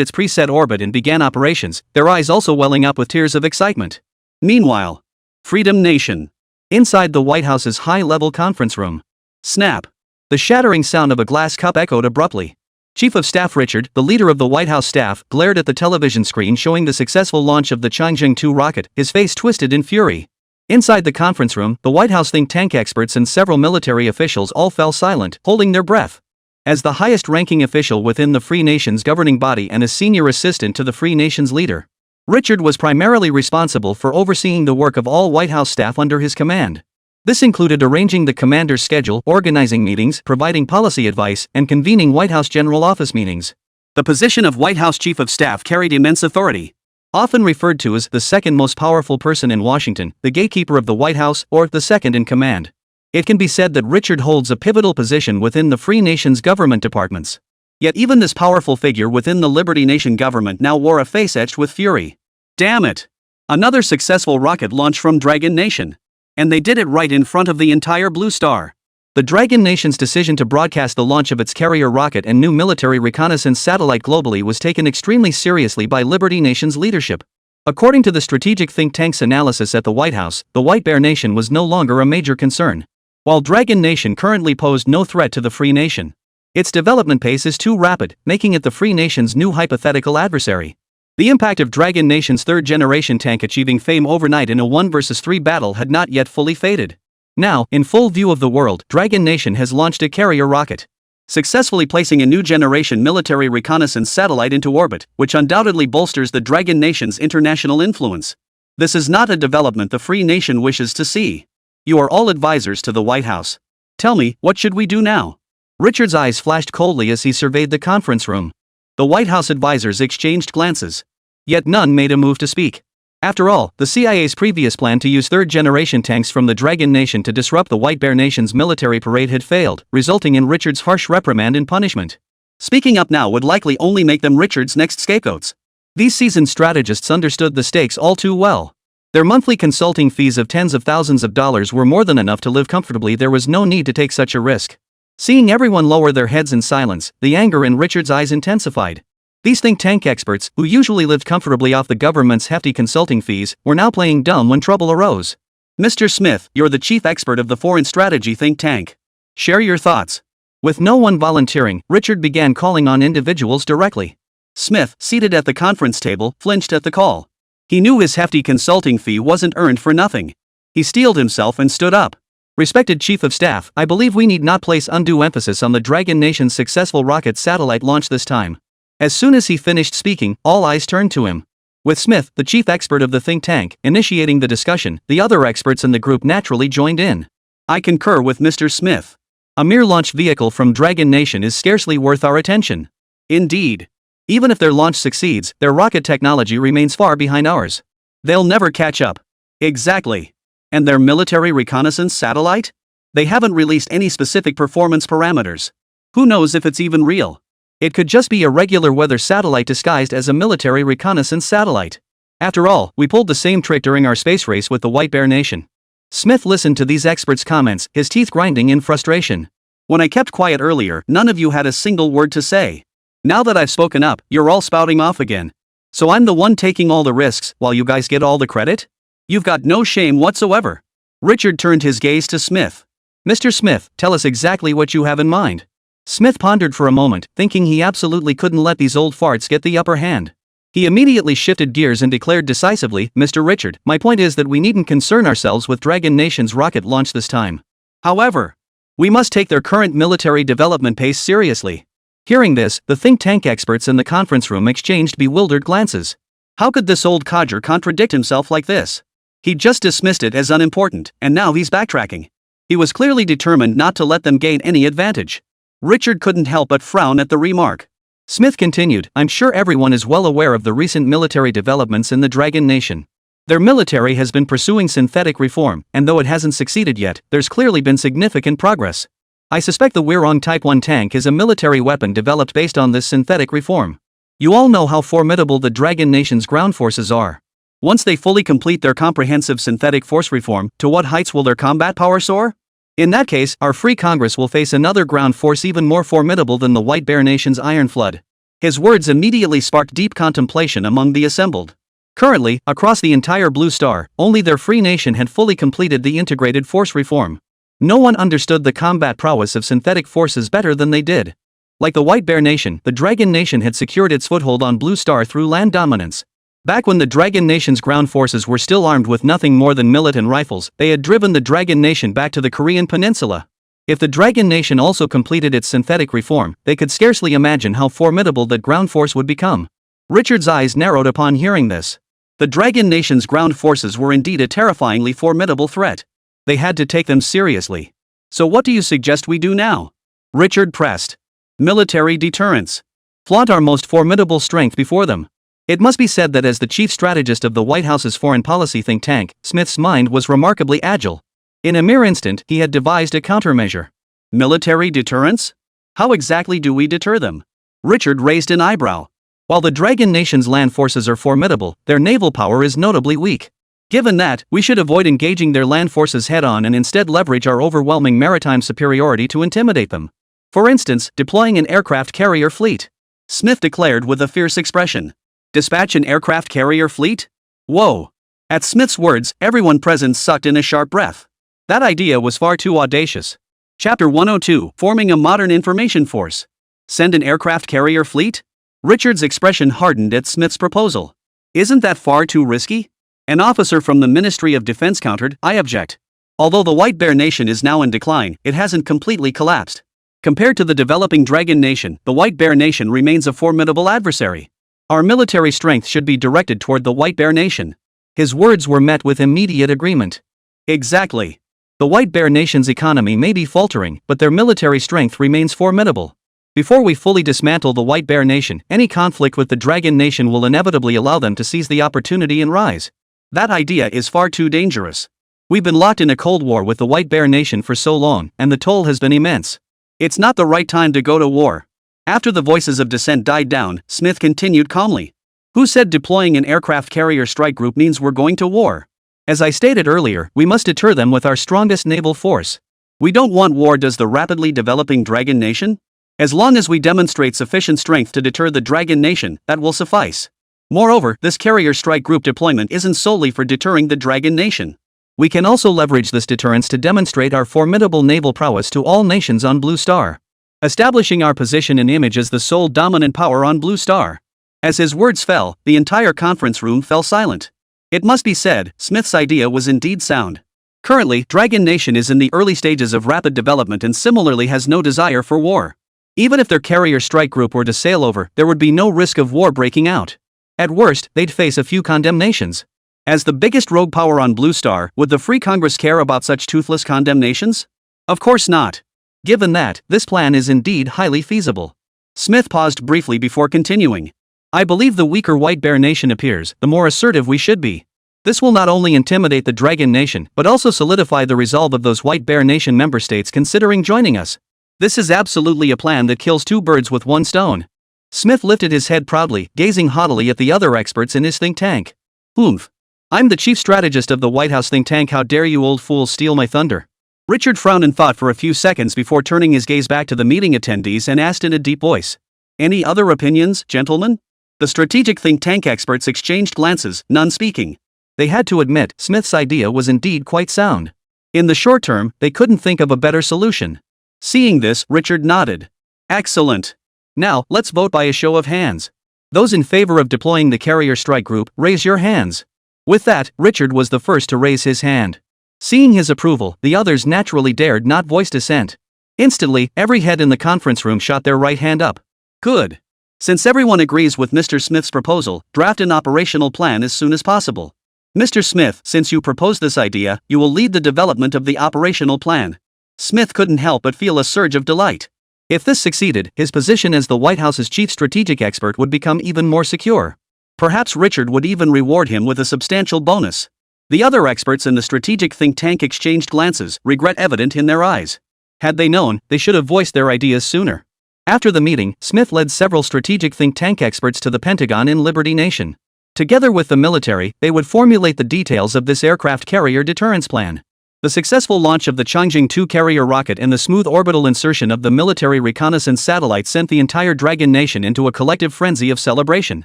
its preset orbit and began operations, their eyes also welling up with tears of excitement. Meanwhile, Freedom Nation. Inside the White House's high-level conference room. Snap! The shattering sound of a glass cup echoed abruptly. Chief of Staff Richard, the leader of the White House staff, glared at the television screen showing the successful launch of the Changzheng 2 rocket, his face twisted in fury. Inside the conference room, the White House think tank experts and several military officials all fell silent, holding their breath. As the highest-ranking official within the Free Nations governing body and a senior assistant to the Free Nations leader, Richard was primarily responsible for overseeing the work of all White House staff under his command. This included arranging the commander's schedule, organizing meetings, providing policy advice, and convening White House General Office meetings. The position of White House Chief of Staff carried immense authority. Often referred to as the second most powerful person in Washington, the gatekeeper of the White House, or the second in command. It can be said that Richard holds a pivotal position within the Free Nations government departments. Yet even this powerful figure within the Liberty Nation government now wore a face etched with fury. Damn it! Another successful rocket launch from Dragon Nation. And they did it right in front of the entire Blue Star. The Dragon Nation's decision to broadcast the launch of its carrier rocket and new military reconnaissance satellite globally was taken extremely seriously by Liberty Nation's leadership. According to the strategic think tank's analysis at the White House, the White Bear Nation was no longer a major concern. While Dragon Nation currently posed no threat to the Free Nation, its development pace is too rapid, making it the Free Nation's new hypothetical adversary. The impact of Dragon Nation's third-generation tank achieving fame overnight in a 1 versus 3 battle had not yet fully faded. Now, in full view of the world, Dragon Nation has launched a carrier rocket, successfully placing a new generation military reconnaissance satellite into orbit, which undoubtedly bolsters the Dragon Nation's international influence. This is not a development the Free Nation wishes to see. You are all advisors to the White House. Tell me, what should we do now? Richard's eyes flashed coldly as he surveyed the conference room. The White House advisors exchanged glances. Yet none made a move to speak. After all, the CIA's previous plan to use third-generation tanks from the Dragon Nation to disrupt the White Bear Nation's military parade had failed, resulting in Richard's harsh reprimand and punishment. Speaking up now would likely only make them Richard's next scapegoats. These seasoned strategists understood the stakes all too well. Their monthly consulting fees of tens of thousands of dollars were more than enough to live comfortably. There was no need to take such a risk. Seeing everyone lower their heads in silence, the anger in Richard's eyes intensified. These think tank experts, who usually lived comfortably off the government's hefty consulting fees, were now playing dumb when trouble arose. Mr. Smith, you're the chief expert of the foreign strategy think tank. Share your thoughts. With no one volunteering, Richard began calling on individuals directly. Smith, seated at the conference table, flinched at the call. He knew his hefty consulting fee wasn't earned for nothing. He steeled himself and stood up. Respected Chief of Staff, I believe we need not place undue emphasis on the Dragon Nation's successful rocket satellite launch this time. As soon as he finished speaking, all eyes turned to him. With Smith, the chief expert of the think tank, initiating the discussion, the other experts in the group naturally joined in. I concur with Mr. Smith. A mere launch vehicle from Dragon Nation is scarcely worth our attention. Indeed. Even if their launch succeeds, their rocket technology remains far behind ours. They'll never catch up. Exactly. And their military reconnaissance satellite? They haven't released any specific performance parameters. Who knows if it's even real? It could just be a regular weather satellite disguised as a military reconnaissance satellite. After all, we pulled the same trick during our space race with the White Bear Nation. Smith listened to these experts' comments, his teeth grinding in frustration. When I kept quiet earlier, none of you had a single word to say. Now that I've spoken up, you're all spouting off again. So I'm the one taking all the risks, while you guys get all the credit? You've got no shame whatsoever. Richard turned his gaze to Smith. Mr. Smith, tell us exactly what you have in mind. Smith pondered for a moment, thinking he absolutely couldn't let these old farts get the upper hand. He immediately shifted gears and declared decisively, Mr. Richard, my point is that we needn't concern ourselves with Dragon Nation's rocket launch this time. However, we must take their current military development pace seriously. Hearing this, the think tank experts in the conference room exchanged bewildered glances. How could this old codger contradict himself like this? He'd just dismissed it as unimportant, and now he's backtracking. He was clearly determined not to let them gain any advantage. Richard couldn't help but frown at the remark. Smith continued, I'm sure everyone is well aware of the recent military developments in the Dragon Nation. Their military has been pursuing synthetic reform, and though it hasn't succeeded yet, there's clearly been significant progress. I suspect the Weirong Type 1 tank is a military weapon developed based on this synthetic reform. You all know how formidable the Dragon Nation's ground forces are. Once they fully complete their comprehensive synthetic force reform, to what heights will their combat power soar? In that case, our Free Congress will face another ground force even more formidable than the White Bear Nation's Iron Flood. His words immediately sparked deep contemplation among the assembled. Currently, across the entire Blue Star, only their Free Nation had fully completed the integrated force reform. No one understood the combat prowess of synthetic forces better than they did. Like the White Bear Nation, the Dragon Nation had secured its foothold on Blue Star through land dominance. Back when the Dragon Nation's ground forces were still armed with nothing more than millet and rifles, they had driven the Dragon Nation back to the Korean peninsula. If the Dragon Nation also completed its synthetic reform, they could scarcely imagine how formidable that ground force would become. Richard's eyes narrowed upon hearing this. The Dragon Nation's ground forces were indeed a terrifyingly formidable threat. They had to take them seriously. So what do you suggest we do now? Richard pressed. Military deterrence. Flaunt our most formidable strength before them. It must be said that as the chief strategist of the White House's foreign policy think tank, Smith's mind was remarkably agile. In a mere instant, he had devised a countermeasure. Military deterrence? How exactly do we deter them? Richard raised an eyebrow. While the Dragon Nation's land forces are formidable, their naval power is notably weak. Given that, we should avoid engaging their land forces head-on and instead leverage our overwhelming maritime superiority to intimidate them. For instance, deploying an aircraft carrier fleet. Smith declared with a fierce expression. Dispatch an aircraft carrier fleet? Whoa! At Smith's words, everyone present sucked in a sharp breath. That idea was far too audacious. Chapter 102, Forming a Modern Information Force. Send an aircraft carrier fleet? Richard's expression hardened at Smith's proposal. Isn't that far too risky? An officer from the Ministry of Defense countered, I object. Although the White Bear Nation is now in decline, it hasn't completely collapsed. Compared to the developing Dragon Nation, the White Bear Nation remains a formidable adversary. Our military strength should be directed toward the White Bear Nation. His words were met with immediate agreement. Exactly. The White Bear Nation's economy may be faltering, but their military strength remains formidable. Before we fully dismantle the White Bear Nation, any conflict with the Dragon Nation will inevitably allow them to seize the opportunity and rise. That idea is far too dangerous. We've been locked in a cold war with the White Bear Nation for so long, and the toll has been immense. It's not the right time to go to war. After the voices of dissent died down, Smith continued calmly. Who said deploying an aircraft carrier strike group means we're going to war? As I stated earlier, we must deter them with our strongest naval force. We don't want war, does the rapidly developing Dragon Nation? As long as we demonstrate sufficient strength to deter the Dragon Nation, that will suffice. Moreover, this carrier strike group deployment isn't solely for deterring the Dragon Nation. We can also leverage this deterrence to demonstrate our formidable naval prowess to all nations on Blue Star, establishing our position and image as the sole dominant power on Blue Star. As his words fell, the entire conference room fell silent. It must be said, Smith's idea was indeed sound. Currently, Dragon Nation is in the early stages of rapid development and similarly has no desire for war. Even if their carrier strike group were to sail over, there would be no risk of war breaking out. At worst, they'd face a few condemnations. As the biggest rogue power on Blue Star, would the Free Congress care about such toothless condemnations? Of course not. Given that, this plan is indeed highly feasible. Smith paused briefly before continuing. I believe the weaker White Bear Nation appears, the more assertive we should be. This will not only intimidate the Dragon Nation, but also solidify the resolve of those White Bear Nation member states considering joining us. This is absolutely a plan that kills two birds with one stone. Smith lifted his head proudly, gazing haughtily at the other experts in his think tank. Oomph. I'm the chief strategist of the White House think tank, how dare you old fools steal my thunder? Richard frowned and thought for a few seconds before turning his gaze back to the meeting attendees and asked in a deep voice. Any other opinions, gentlemen? The strategic think tank experts exchanged glances, none speaking. They had to admit, Smith's idea was indeed quite sound. In the short term, they couldn't think of a better solution. Seeing this, Richard nodded. Excellent. Now, let's vote by a show of hands. Those in favor of deploying the carrier strike group, raise your hands. With that, Richard was the first to raise his hand. Seeing his approval, the others naturally dared not voice dissent. Instantly, every head in the conference room shot their right hand up. Good. Since everyone agrees with Mr. Smith's proposal, draft an operational plan as soon as possible. Mr. Smith, since you proposed this idea, you will lead the development of the operational plan. Smith couldn't help but feel a surge of delight. If this succeeded, his position as the White House's chief strategic expert would become even more secure. Perhaps Richard would even reward him with a substantial bonus. The other experts in the strategic think tank exchanged glances, regret evident in their eyes. Had they known, they should have voiced their ideas sooner. After the meeting, Smith led several strategic think tank experts to the Pentagon in Liberty Nation. Together with the military, they would formulate the details of this aircraft carrier deterrence plan. The successful launch of the Chang'e 2 carrier rocket and the smooth orbital insertion of the military reconnaissance satellite sent the entire Dragon Nation into a collective frenzy of celebration.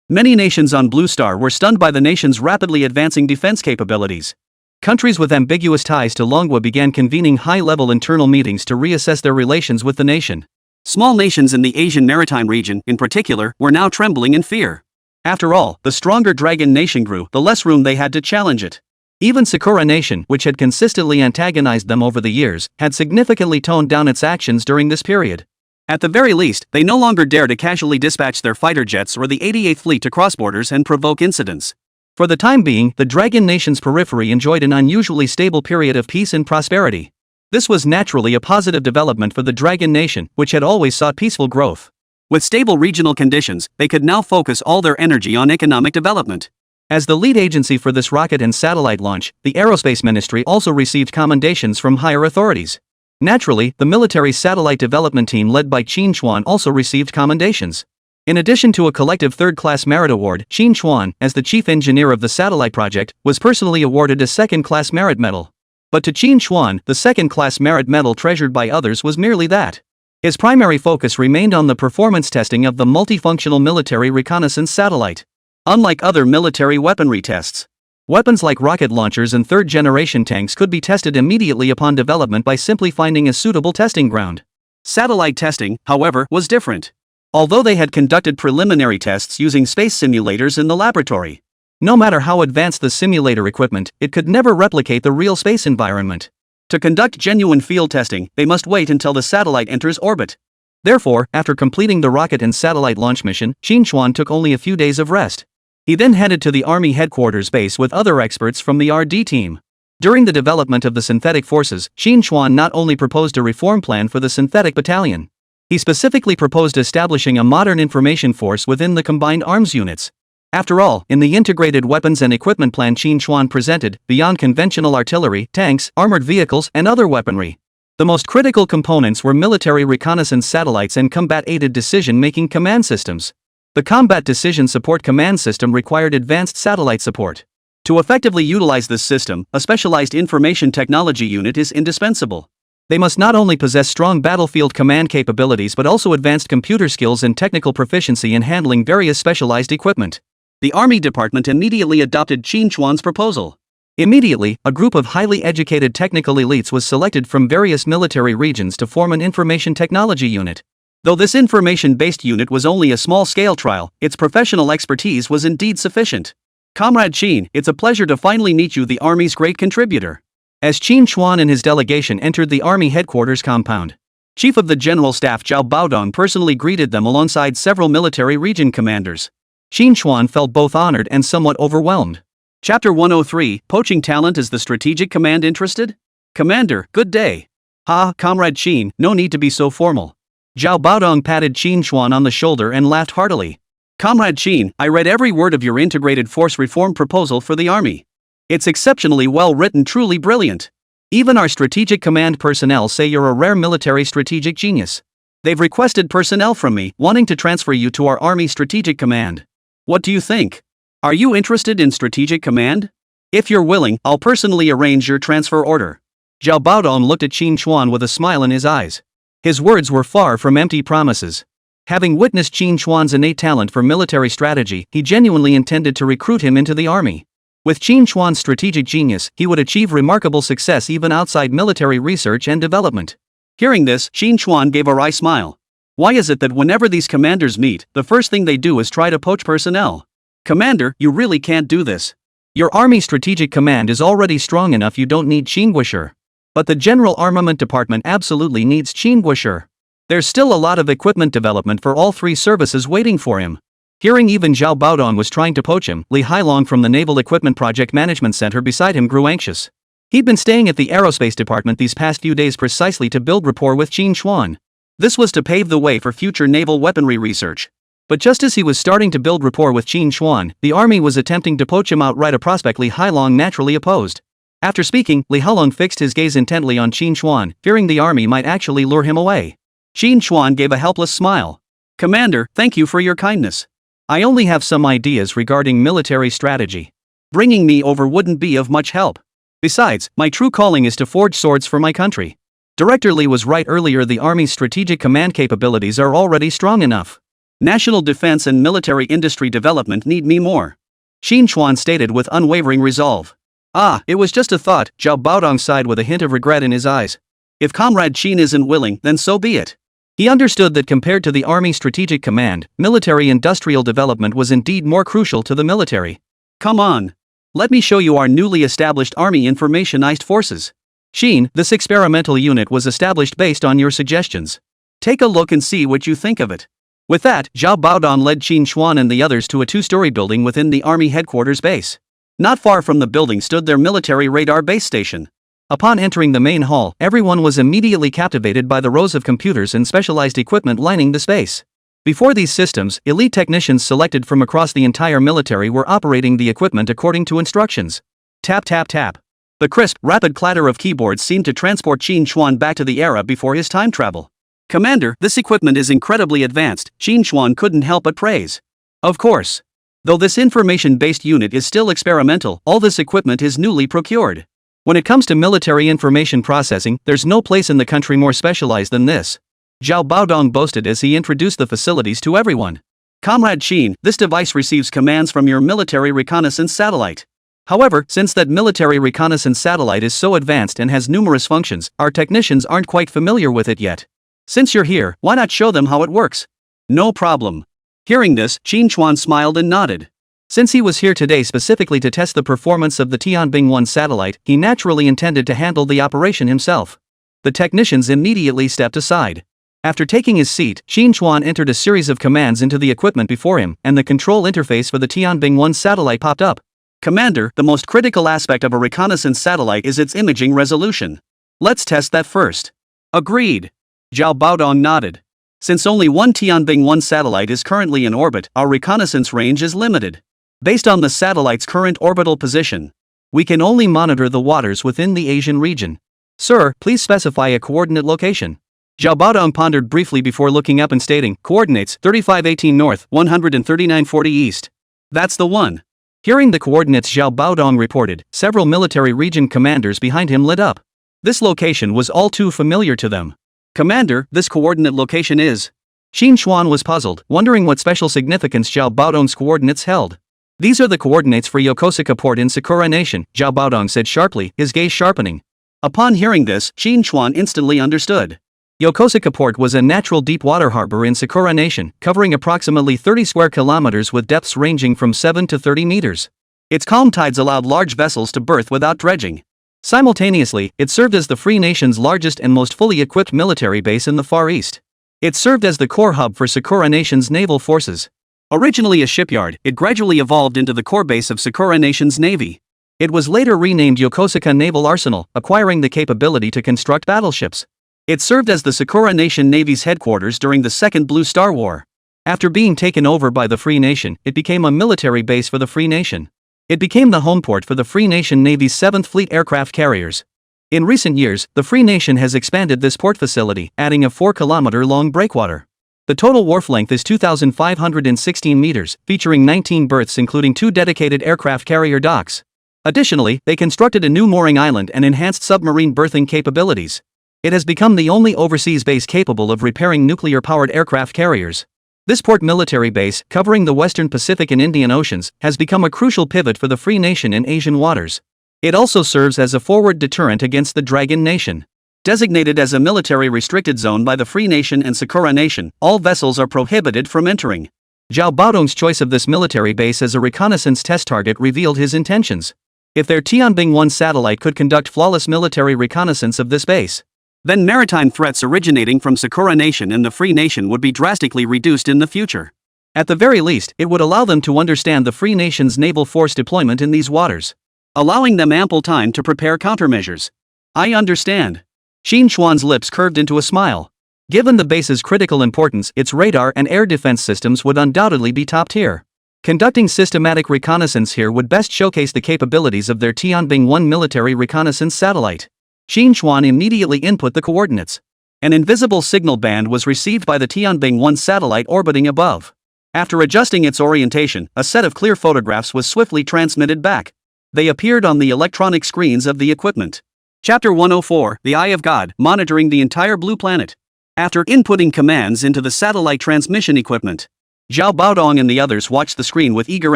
Many nations on Blue Star were stunned by the nation's rapidly advancing defense capabilities. Countries with ambiguous ties to Longguo began convening high-level internal meetings to reassess their relations with the nation. Small nations in the Asian maritime region, in particular, were now trembling in fear. After all, the stronger Dragon Nation grew, the less room they had to challenge it. Even Sakura Nation, which had consistently antagonized them over the years, had significantly toned down its actions during this period. At the very least, they no longer dare to casually dispatch their fighter jets or the 88th Fleet to cross borders and provoke incidents. For the time being, the Dragon Nation's periphery enjoyed an unusually stable period of peace and prosperity. This was naturally a positive development for the Dragon Nation, which had always sought peaceful growth. With stable regional conditions, they could now focus all their energy on economic development. As the lead agency for this rocket and satellite launch, the Aerospace Ministry also received commendations from higher authorities. Naturally, the military satellite development team led by Qín Chuān also received commendations. In addition to a collective third-class merit award, Qín Chuān, as the chief engineer of the satellite project, was personally awarded a second-class merit medal. But to Qín Chuān, the second-class merit medal treasured by others was merely that. His primary focus remained on the performance testing of the multifunctional military reconnaissance satellite. Unlike other military weaponry tests, weapons like rocket launchers and third-generation tanks could be tested immediately upon development by simply finding a suitable testing ground. Satellite testing, however, was different. Although they had conducted preliminary tests using space simulators in the laboratory, no matter how advanced the simulator equipment, it could never replicate the real space environment. To conduct genuine field testing, they must wait until the satellite enters orbit. Therefore, after completing the rocket and satellite launch mission, Qín Chuān took only a few days of rest. He then headed to the Army headquarters base with other experts from the RD team. During the development of the synthetic forces, Qín Chuān not only proposed a reform plan for the synthetic battalion. He specifically proposed establishing a modern information force within the combined arms units. After all, in the integrated weapons and equipment plan Qín Chuān presented, beyond conventional artillery, tanks, armored vehicles, and other weaponry, the most critical components were military reconnaissance satellites and combat-aided decision-making command systems. The Combat Decision Support Command System required advanced satellite support. To effectively utilize this system, a specialized information technology unit is indispensable. They must not only possess strong battlefield command capabilities but also advanced computer skills and technical proficiency in handling various specialized equipment. The Army Department immediately adopted Qín Chuān's proposal. Immediately, a group of highly educated technical elites was selected from various military regions to form an information technology unit. Though this information-based unit was only a small-scale trial, its professional expertise was indeed sufficient. Comrade Qín, it's a pleasure to finally meet you, the Army's great contributor. As Qín Chuān and his delegation entered the Army headquarters compound, Chief of the General Staff Zhao Baodong personally greeted them alongside several military region commanders. Qín Chuān felt both honored and somewhat overwhelmed. Chapter 103, Poaching Talent. Is the Strategic Command interested? Commander, good day. Comrade Qín, no need to be so formal. Zhao Baodong patted Qín Chuān on the shoulder and laughed heartily. Comrade Qín, I read every word of your integrated force reform proposal for the Army. It's exceptionally well written, truly brilliant. Even our strategic command personnel say you're a rare military strategic genius. They've requested personnel from me, wanting to transfer you to our Army Strategic Command. What do you think? Are you interested in Strategic Command? If you're willing, I'll personally arrange your transfer order. Zhao Baodong looked at Qín Chuān with a smile in his eyes. His words were far from empty promises. Having witnessed Qín Chuān's innate talent for military strategy, he genuinely intended to recruit him into the Army. With Qín Chuān's strategic genius, he would achieve remarkable success even outside military research and development. Hearing this, Qín Chuān gave a wry smile. Why is it that whenever these commanders meet, the first thing they do is try to poach personnel? Commander, you really can't do this. Your Army Strategic Command is already strong enough, you don't need Qín. But the General Armament Department absolutely needs Qín. There's still a lot of equipment development for all three services waiting for him. Hearing even Zhao Baodong was trying to poach him, Li Hailong from the Naval Equipment Project Management Center beside him grew anxious. He'd been staying at the Aerospace Department these past few days precisely to build rapport with Qín Chuān. This was to pave the way for future naval weaponry research. But just as he was starting to build rapport with Qín Chuān, the Army was attempting to poach him outright, a prospect Li Hailong naturally opposed. After speaking, Li Haolong fixed his gaze intently on Qín Chuān, fearing the army might actually lure him away. Qín Chuān gave a helpless smile. Commander, thank you for your kindness. I only have some ideas regarding military strategy. Bringing me over wouldn't be of much help. Besides, my true calling is to forge swords for my country. Director Li was right earlier, the army's strategic command capabilities are already strong enough. National defense and military industry development need me more. Qín Chuān stated with unwavering resolve. Ah, it was just a thought, Zhao Baodong sighed with a hint of regret in his eyes. If Comrade Qín isn't willing, then so be it. He understood that compared to the army strategic command, military industrial development was indeed more crucial to the military. Come on. Let me show you our newly established army informationized forces. Qín, this experimental unit was established based on your suggestions. Take a look and see what you think of it. With that, Zhao Baodong led Qín Chuān and the others to a two-story building within the army headquarters base. Not far from the building stood their military radar base station. Upon entering the main hall, everyone was immediately captivated by the rows of computers and specialized equipment lining the space. Before these systems, elite technicians selected from across the entire military were operating the equipment according to instructions. Tap tap tap. The crisp, rapid clatter of keyboards seemed to transport Qín Chuān back to the era before his time travel. Commander, this equipment is incredibly advanced, Qín Chuān couldn't help but praise. Of course. Though this information-based unit is still experimental, all this equipment is newly procured. When it comes to military information processing, there's no place in the country more specialized than this. Zhao Baodong boasted as he introduced the facilities to everyone. Comrade Qín, this device receives commands from your military reconnaissance satellite. However, since that military reconnaissance satellite is so advanced and has numerous functions, our technicians aren't quite familiar with it yet. Since you're here, why not show them how it works? No problem. Hearing this, Qín Chuān smiled and nodded. Since he was here today specifically to test the performance of the Tianbing-1 satellite, he naturally intended to handle the operation himself. The technicians immediately stepped aside. After taking his seat, Qín Chuān entered a series of commands into the equipment before him, and the control interface for the Tianbing-1 satellite popped up. Commander, the most critical aspect of a reconnaissance satellite is its imaging resolution. Let's test that first. Agreed. Zhao Baodong nodded. Since only one Tianbing-1 satellite is currently in orbit, our reconnaissance range is limited. Based on the satellite's current orbital position, we can only monitor the waters within the Asian region. Sir, please specify a coordinate location. Zhao Baodong pondered briefly before looking up and stating, coordinates 3518 north, 13940 east. That's the one. Hearing the coordinates Zhao Baodong reported, several military region commanders behind him lit up. This location was all too familiar to them. Commander, this coordinate location is... Qín Chuān was puzzled, wondering what special significance Zhao Baodong's coordinates held. These are the coordinates for Yokosuka Port in Sakura Nation, Zhao Baodong said sharply, his gaze sharpening. Upon hearing this, Qín Chuān instantly understood. Yokosuka Port was a natural deep-water harbor in Sakura Nation, covering approximately 30 square kilometers with depths ranging from 7 to 30 meters. Its calm tides allowed large vessels to berth without dredging. Simultaneously, it served as the Free Nation's largest and most fully equipped military base in the Far East. It served as the core hub for Sakura Nation's naval forces. Originally a shipyard, it gradually evolved into the core base of Sakura Nation's navy. It was later renamed Yokosuka Naval Arsenal, acquiring the capability to construct battleships. It served as the Sakura Nation Navy's headquarters during the Second Blue Star War. After being taken over by the Free Nation, it became a military base for the Free Nation. It became the home port for the Free Nation Navy's 7th Fleet aircraft carriers. In recent years, the Free Nation has expanded this port facility, adding a 4-kilometer-long breakwater. The total wharf length is 2,516 meters, featuring 19 berths including 2 dedicated aircraft carrier docks. Additionally, they constructed a new mooring island and enhanced submarine berthing capabilities. It has become the only overseas base capable of repairing nuclear-powered aircraft carriers. This port military base, covering the Western Pacific and Indian Oceans, has become a crucial pivot for the Free Nation in Asian waters. It also serves as a forward deterrent against the Dragon Nation. Designated as a military restricted zone by the Free Nation and Sakura Nation, all vessels are prohibited from entering. Zhao Baodong's choice of this military base as a reconnaissance test target revealed his intentions. If their Tianbing-1 satellite could conduct flawless military reconnaissance of this base, then maritime threats originating from Sakura Nation and the Free Nation would be drastically reduced in the future. At the very least, it would allow them to understand the Free Nation's naval force deployment in these waters, allowing them ample time to prepare countermeasures. I understand. Qín Chuān's lips curved into a smile. Given the base's critical importance, its radar and air defense systems would undoubtedly be top tier. Conducting systematic reconnaissance here would best showcase the capabilities of their Tianbing-1 military reconnaissance satellite. Qín Chuān immediately input the coordinates. An invisible signal band was received by the Tianbing-1 satellite orbiting above. After adjusting its orientation, a set of clear photographs was swiftly transmitted back. They appeared on the electronic screens of the equipment. Chapter 104, The Eye of God, monitoring the entire blue planet. After inputting commands into the satellite transmission equipment, Zhao Baodong and the others watched the screen with eager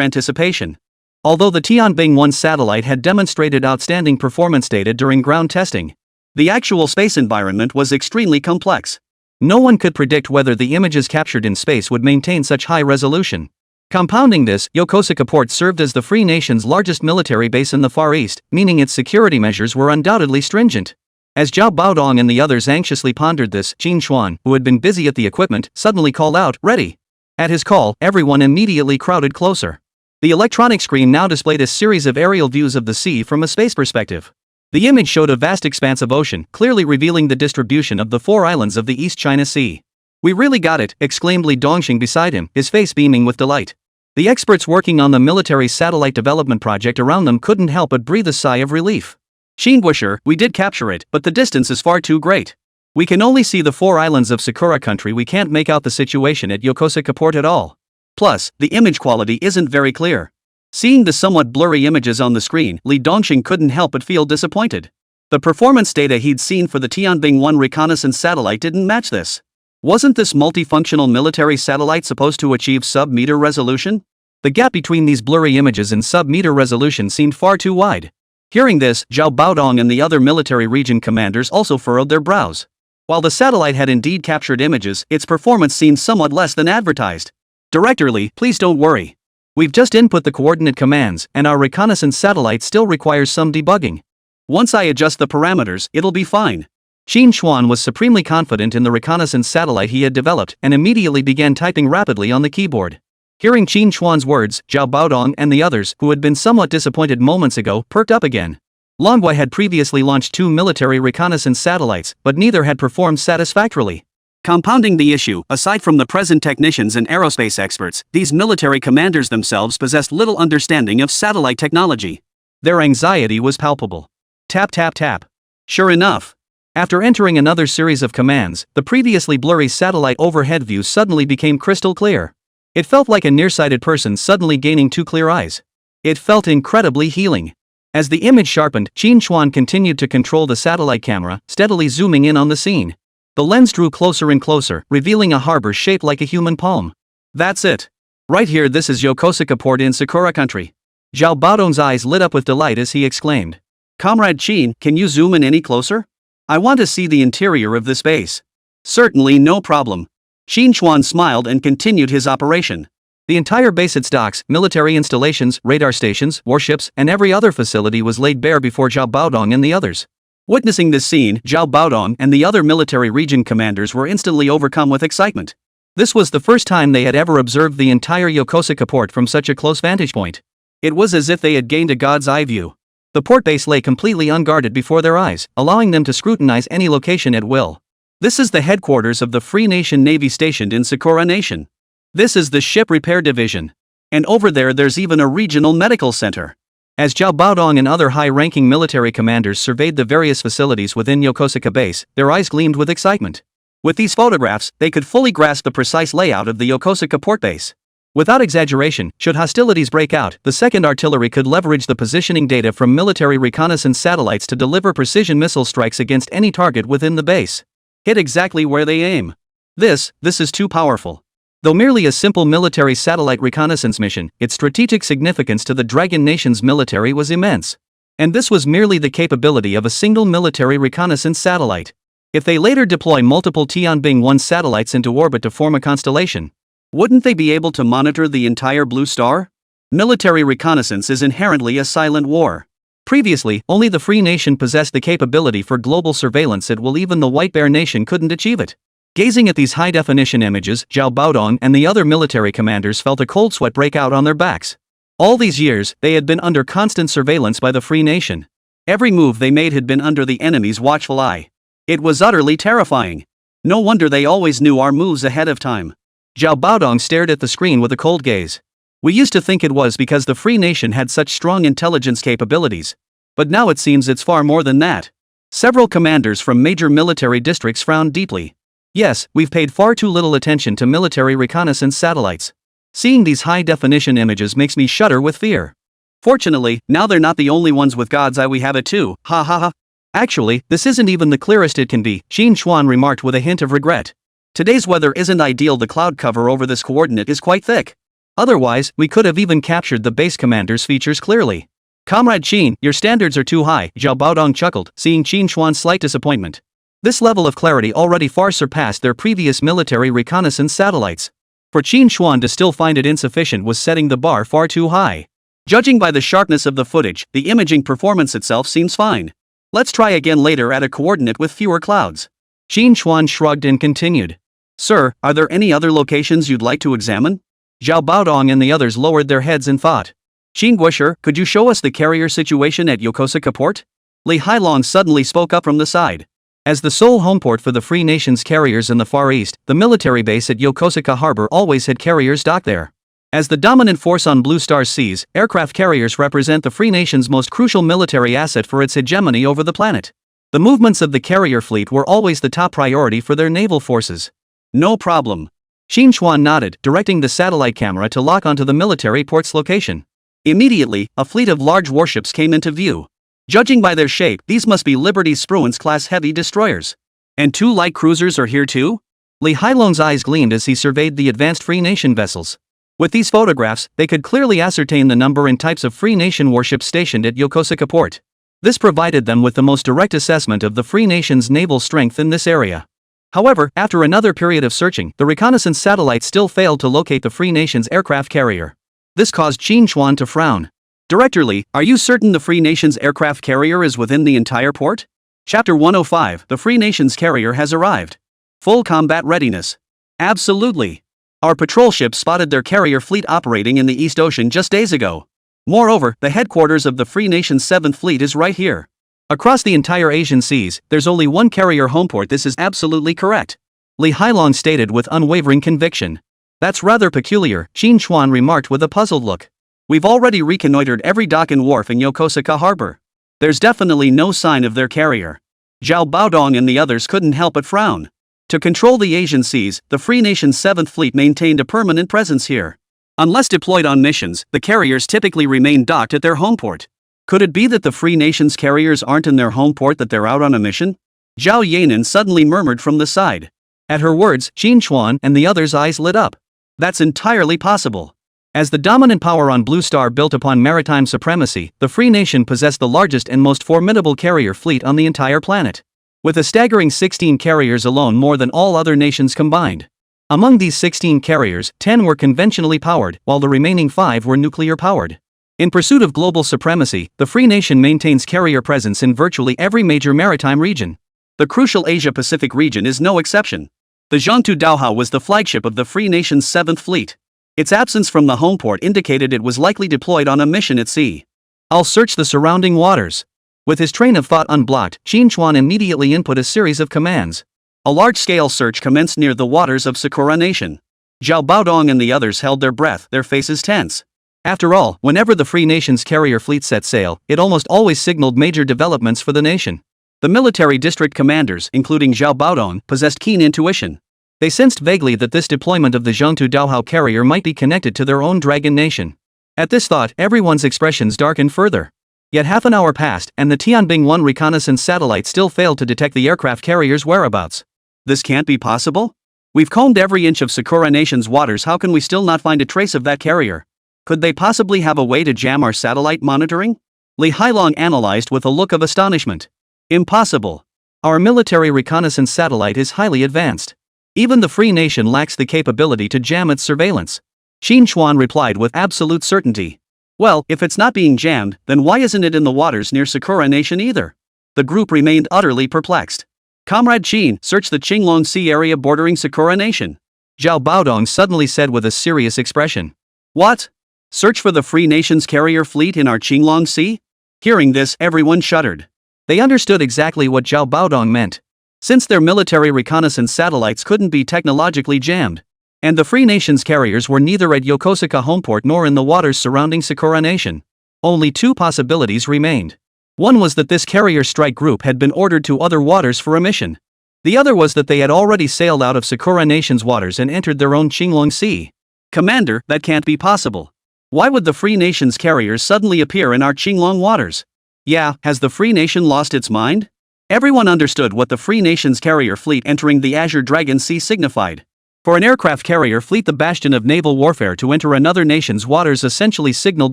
anticipation. Although the Tianbing-1 satellite had demonstrated outstanding performance data during ground testing, the actual space environment was extremely complex. No one could predict whether the images captured in space would maintain such high resolution. Compounding this, Yokosuka Port served as the Free Nation's largest military base in the Far East, meaning its security measures were undoubtedly stringent. As Zhao Baodong and the others anxiously pondered this, Qín Chuān, who had been busy at the equipment, suddenly called out, "Ready!" At his call, everyone immediately crowded closer. The electronic screen now displayed a series of aerial views of the sea from a space perspective. The image showed a vast expanse of ocean, clearly revealing the distribution of the 4 islands of the East China Sea. "We really got it," exclaimed Li Dongxing beside him, his face beaming with delight. The experts working on the military satellite development project around them couldn't help but breathe a sigh of relief. "Xinguosher, we did capture it, but the distance is far too great. We can only see the 4 islands of Sakura country. We can't make out the situation at Yokosuka Port at all. Plus, the image quality isn't very clear." Seeing the somewhat blurry images on the screen, Li Dongxing couldn't help but feel disappointed. The performance data he'd seen for the Tianbing-1 reconnaissance satellite didn't match this. Wasn't this multifunctional military satellite supposed to achieve sub-meter resolution? The gap between these blurry images and sub-meter resolution seemed far too wide. Hearing this, Zhao Baodong and the other military region commanders also furrowed their brows. While the satellite had indeed captured images, its performance seemed somewhat less than advertised. "Director Li, please don't worry. We've just input the coordinate commands, and our reconnaissance satellite still requires some debugging. Once I adjust the parameters, it'll be fine." Qín Chuān was supremely confident in the reconnaissance satellite he had developed and immediately began typing rapidly on the keyboard. Hearing Qín Chuān's words, Zhao Baodong and the others, who had been somewhat disappointed moments ago, perked up again. Longguo had previously launched 2 military reconnaissance satellites, but neither had performed satisfactorily. Compounding the issue, aside from the present technicians and aerospace experts, these military commanders themselves possessed little understanding of satellite technology. Their anxiety was palpable. Tap tap tap. Sure enough. After entering another series of commands, the previously blurry satellite overhead view suddenly became crystal clear. It felt like a nearsighted person suddenly gaining 2 clear eyes. It felt incredibly healing. As the image sharpened, Qín Chuān continued to control the satellite camera, steadily zooming in on the scene. The lens drew closer and closer, revealing a harbor shaped like a human palm. "That's it. Right here, this is Yokosuka Port in Sakura country." Zhao Baodong's eyes lit up with delight as he exclaimed. "Comrade Qín, can you zoom in any closer? I want to see the interior of this base." "Certainly, no problem." Qín Chuān smiled and continued his operation. The entire base, its docks, military installations, radar stations, warships, and every other facility was laid bare before Zhao Baodong and the others. Witnessing this scene, Zhao Baodong and the other military region commanders were instantly overcome with excitement. This was the first time they had ever observed the entire Yokosuka port from such a close vantage point. It was as if they had gained a god's eye view. The port base lay completely unguarded before their eyes, allowing them to scrutinize any location at will. This is the headquarters of the Free Nation Navy stationed in Sakura Nation. This is the Ship Repair Division. And over there's even a regional medical center. As Zhao Baodong and other high-ranking military commanders surveyed the various facilities within Yokosuka base, their eyes gleamed with excitement. With these photographs, they could fully grasp the precise layout of the Yokosuka port base. Without exaggeration, should hostilities break out, the 2nd Artillery could leverage the positioning data from military reconnaissance satellites to deliver precision missile strikes against any target within the base. Hit exactly where they aim. This is too powerful. Though merely a simple military satellite reconnaissance mission, its strategic significance to the Dragon Nation's military was immense. And this was merely the capability of a single military reconnaissance satellite. If they later deploy multiple Tianbing-1 satellites into orbit to form a constellation, wouldn't they be able to monitor the entire Blue Star? Military reconnaissance is inherently a silent war. Previously, only the Free Nation possessed the capability for global surveillance at will. Even the White Bear Nation couldn't achieve it. Gazing at these high-definition images, Zhao Baodong and the other military commanders felt a cold sweat break out on their backs. All these years, they had been under constant surveillance by the Free Nation. Every move they made had been under the enemy's watchful eye. It was utterly terrifying. No wonder they always knew our moves ahead of time. Zhao Baodong stared at the screen with a cold gaze. We used to think it was because the Free Nation had such strong intelligence capabilities. But now it seems it's far more than that. Several commanders from major military districts frowned deeply. Yes, we've paid far too little attention to military reconnaissance satellites. Seeing these high-definition images makes me shudder with fear. Fortunately, now they're not the only ones with God's eye, we have it too, ha ha ha. Actually, this isn't even the clearest it can be, Qín Chuān remarked with a hint of regret. Today's weather isn't ideal, the cloud cover over this coordinate is quite thick. Otherwise, we could have even captured the base commander's features clearly. Comrade Qín, your standards are too high, Zhao Baodong chuckled, seeing Qín Chuān's slight disappointment. This level of clarity already far surpassed their previous military reconnaissance satellites. For Qín Chuān to still find it insufficient was setting the bar far too high. Judging by the sharpness of the footage, the imaging performance itself seems fine. Let's try again later at a coordinate with fewer clouds. Qín Chuān shrugged and continued. Sir, are there any other locations you'd like to examine? Zhao Baodong and the others lowered their heads in thought. Qín Guosher, could you show us the carrier situation at Yokosuka port? Li Hailong suddenly spoke up from the side. As the sole homeport for the Free Nation's carriers in the Far East, the military base at Yokosuka Harbor always had carriers docked there. As the dominant force on Blue Star's seas, aircraft carriers represent the Free Nation's most crucial military asset for its hegemony over the planet. The movements of the carrier fleet were always the top priority for their naval forces. No problem. Qín Chuān nodded, directing the satellite camera to lock onto the military port's location. Immediately, a fleet of large warships came into view. Judging by their shape, these must be Liberty Spruance-class heavy destroyers. And 2 light cruisers are here too? Li Hailong's eyes gleamed as he surveyed the advanced Free Nation vessels. With these photographs, they could clearly ascertain the number and types of Free Nation warships stationed at Yokosuka port. This provided them with the most direct assessment of the Free Nation's naval strength in this area. However, after another period of searching, the reconnaissance satellite still failed to locate the Free Nation's aircraft carrier. This caused Qín Chuān to frown. Director Li, are you certain the Free Nation's aircraft carrier is within the entire port? Chapter 105, the Free Nation's carrier has arrived. Full combat readiness. Absolutely. Our patrol ships spotted their carrier fleet operating in the East Ocean just days ago. Moreover, the headquarters of the Free Nation's 7th Fleet is right here. Across the entire Asian seas, there's only one carrier homeport. This is absolutely correct. Li Hailong stated with unwavering conviction. That's rather peculiar, Qín Chuān remarked with a puzzled look. We've already reconnoitered every dock and wharf in Yokosuka Harbor. There's definitely no sign of their carrier. Zhao Baodong and the others couldn't help but frown. To control the Asian seas, the Free Nation's 7th Fleet maintained a permanent presence here. Unless deployed on missions, the carriers typically remain docked at their homeport. Could it be that the Free Nation's carriers aren't in their homeport, that they're out on a mission? Zhao Yanan suddenly murmured from the side. At her words, Qín Chuān and the others' eyes lit up. That's entirely possible. As the dominant power on Blue Star built upon maritime supremacy, the Free Nation possessed the largest and most formidable carrier fleet on the entire planet. With a staggering 16 carriers alone, more than all other nations combined. Among these 16 carriers, 10 were conventionally powered, while the remaining 5 were nuclear powered. In pursuit of global supremacy, the Free Nation maintains carrier presence in virtually every major maritime region. The crucial Asia-Pacific region is no exception. The Zhangtu Daohao was the flagship of the Free Nation's 7th Fleet. Its absence from the homeport indicated it was likely deployed on a mission at sea. I'll search the surrounding waters. With his train of thought unblocked, Qín Chuān immediately input a series of commands. A large-scale search commenced near the waters of Sakura Nation. Zhao Baodong and the others held their breath, their faces tense. After all, whenever the Free Nation's carrier fleet set sail, it almost always signaled major developments for the nation. The military district commanders, including Zhao Baodong, possessed keen intuition. They sensed vaguely that this deployment of the Zhangtu Daohao carrier might be connected to their own Dragon Nation. At this thought, everyone's expressions darkened further. Yet half an hour passed, and the Tianbing-1 reconnaissance satellite still failed to detect the aircraft carrier's whereabouts. This can't be possible? We've combed every inch of Sakura Nation's waters, how can we still not find a trace of that carrier? Could they possibly have a way to jam our satellite monitoring? Li Hailong analyzed with a look of astonishment. Impossible. Our military reconnaissance satellite is highly advanced. Even the Free Nation lacks the capability to jam its surveillance. Qín Chuān replied with absolute certainty. Well, if it's not being jammed, then why isn't it in the waters near Sakura Nation either? The group remained utterly perplexed. Comrade Qín, search the Qinglong Sea area bordering Sakura Nation. Zhao Baodong suddenly said with a serious expression. What? Search for the Free Nation's carrier fleet in our Qinglong Sea? Hearing this, everyone shuddered. They understood exactly what Zhao Baodong meant. Since their military reconnaissance satellites couldn't be technologically jammed, And the Free Nation's carriers were neither at Yokosuka homeport nor in the waters surrounding Sakura Nation. Only two possibilities remained. One was that this carrier strike group had been ordered to other waters for a mission. The other was that they had already sailed out of Sakura Nation's waters and entered their own Qinglong Sea. Commander, that can't be possible. Why would the Free Nation's carriers suddenly appear in our Qinglong waters? Yeah, has the Free Nation lost its mind? Everyone understood what the Free Nation's carrier fleet entering the Azure Dragon Sea signified. For an aircraft carrier fleet, the bastion of naval warfare to enter another nation's waters essentially signaled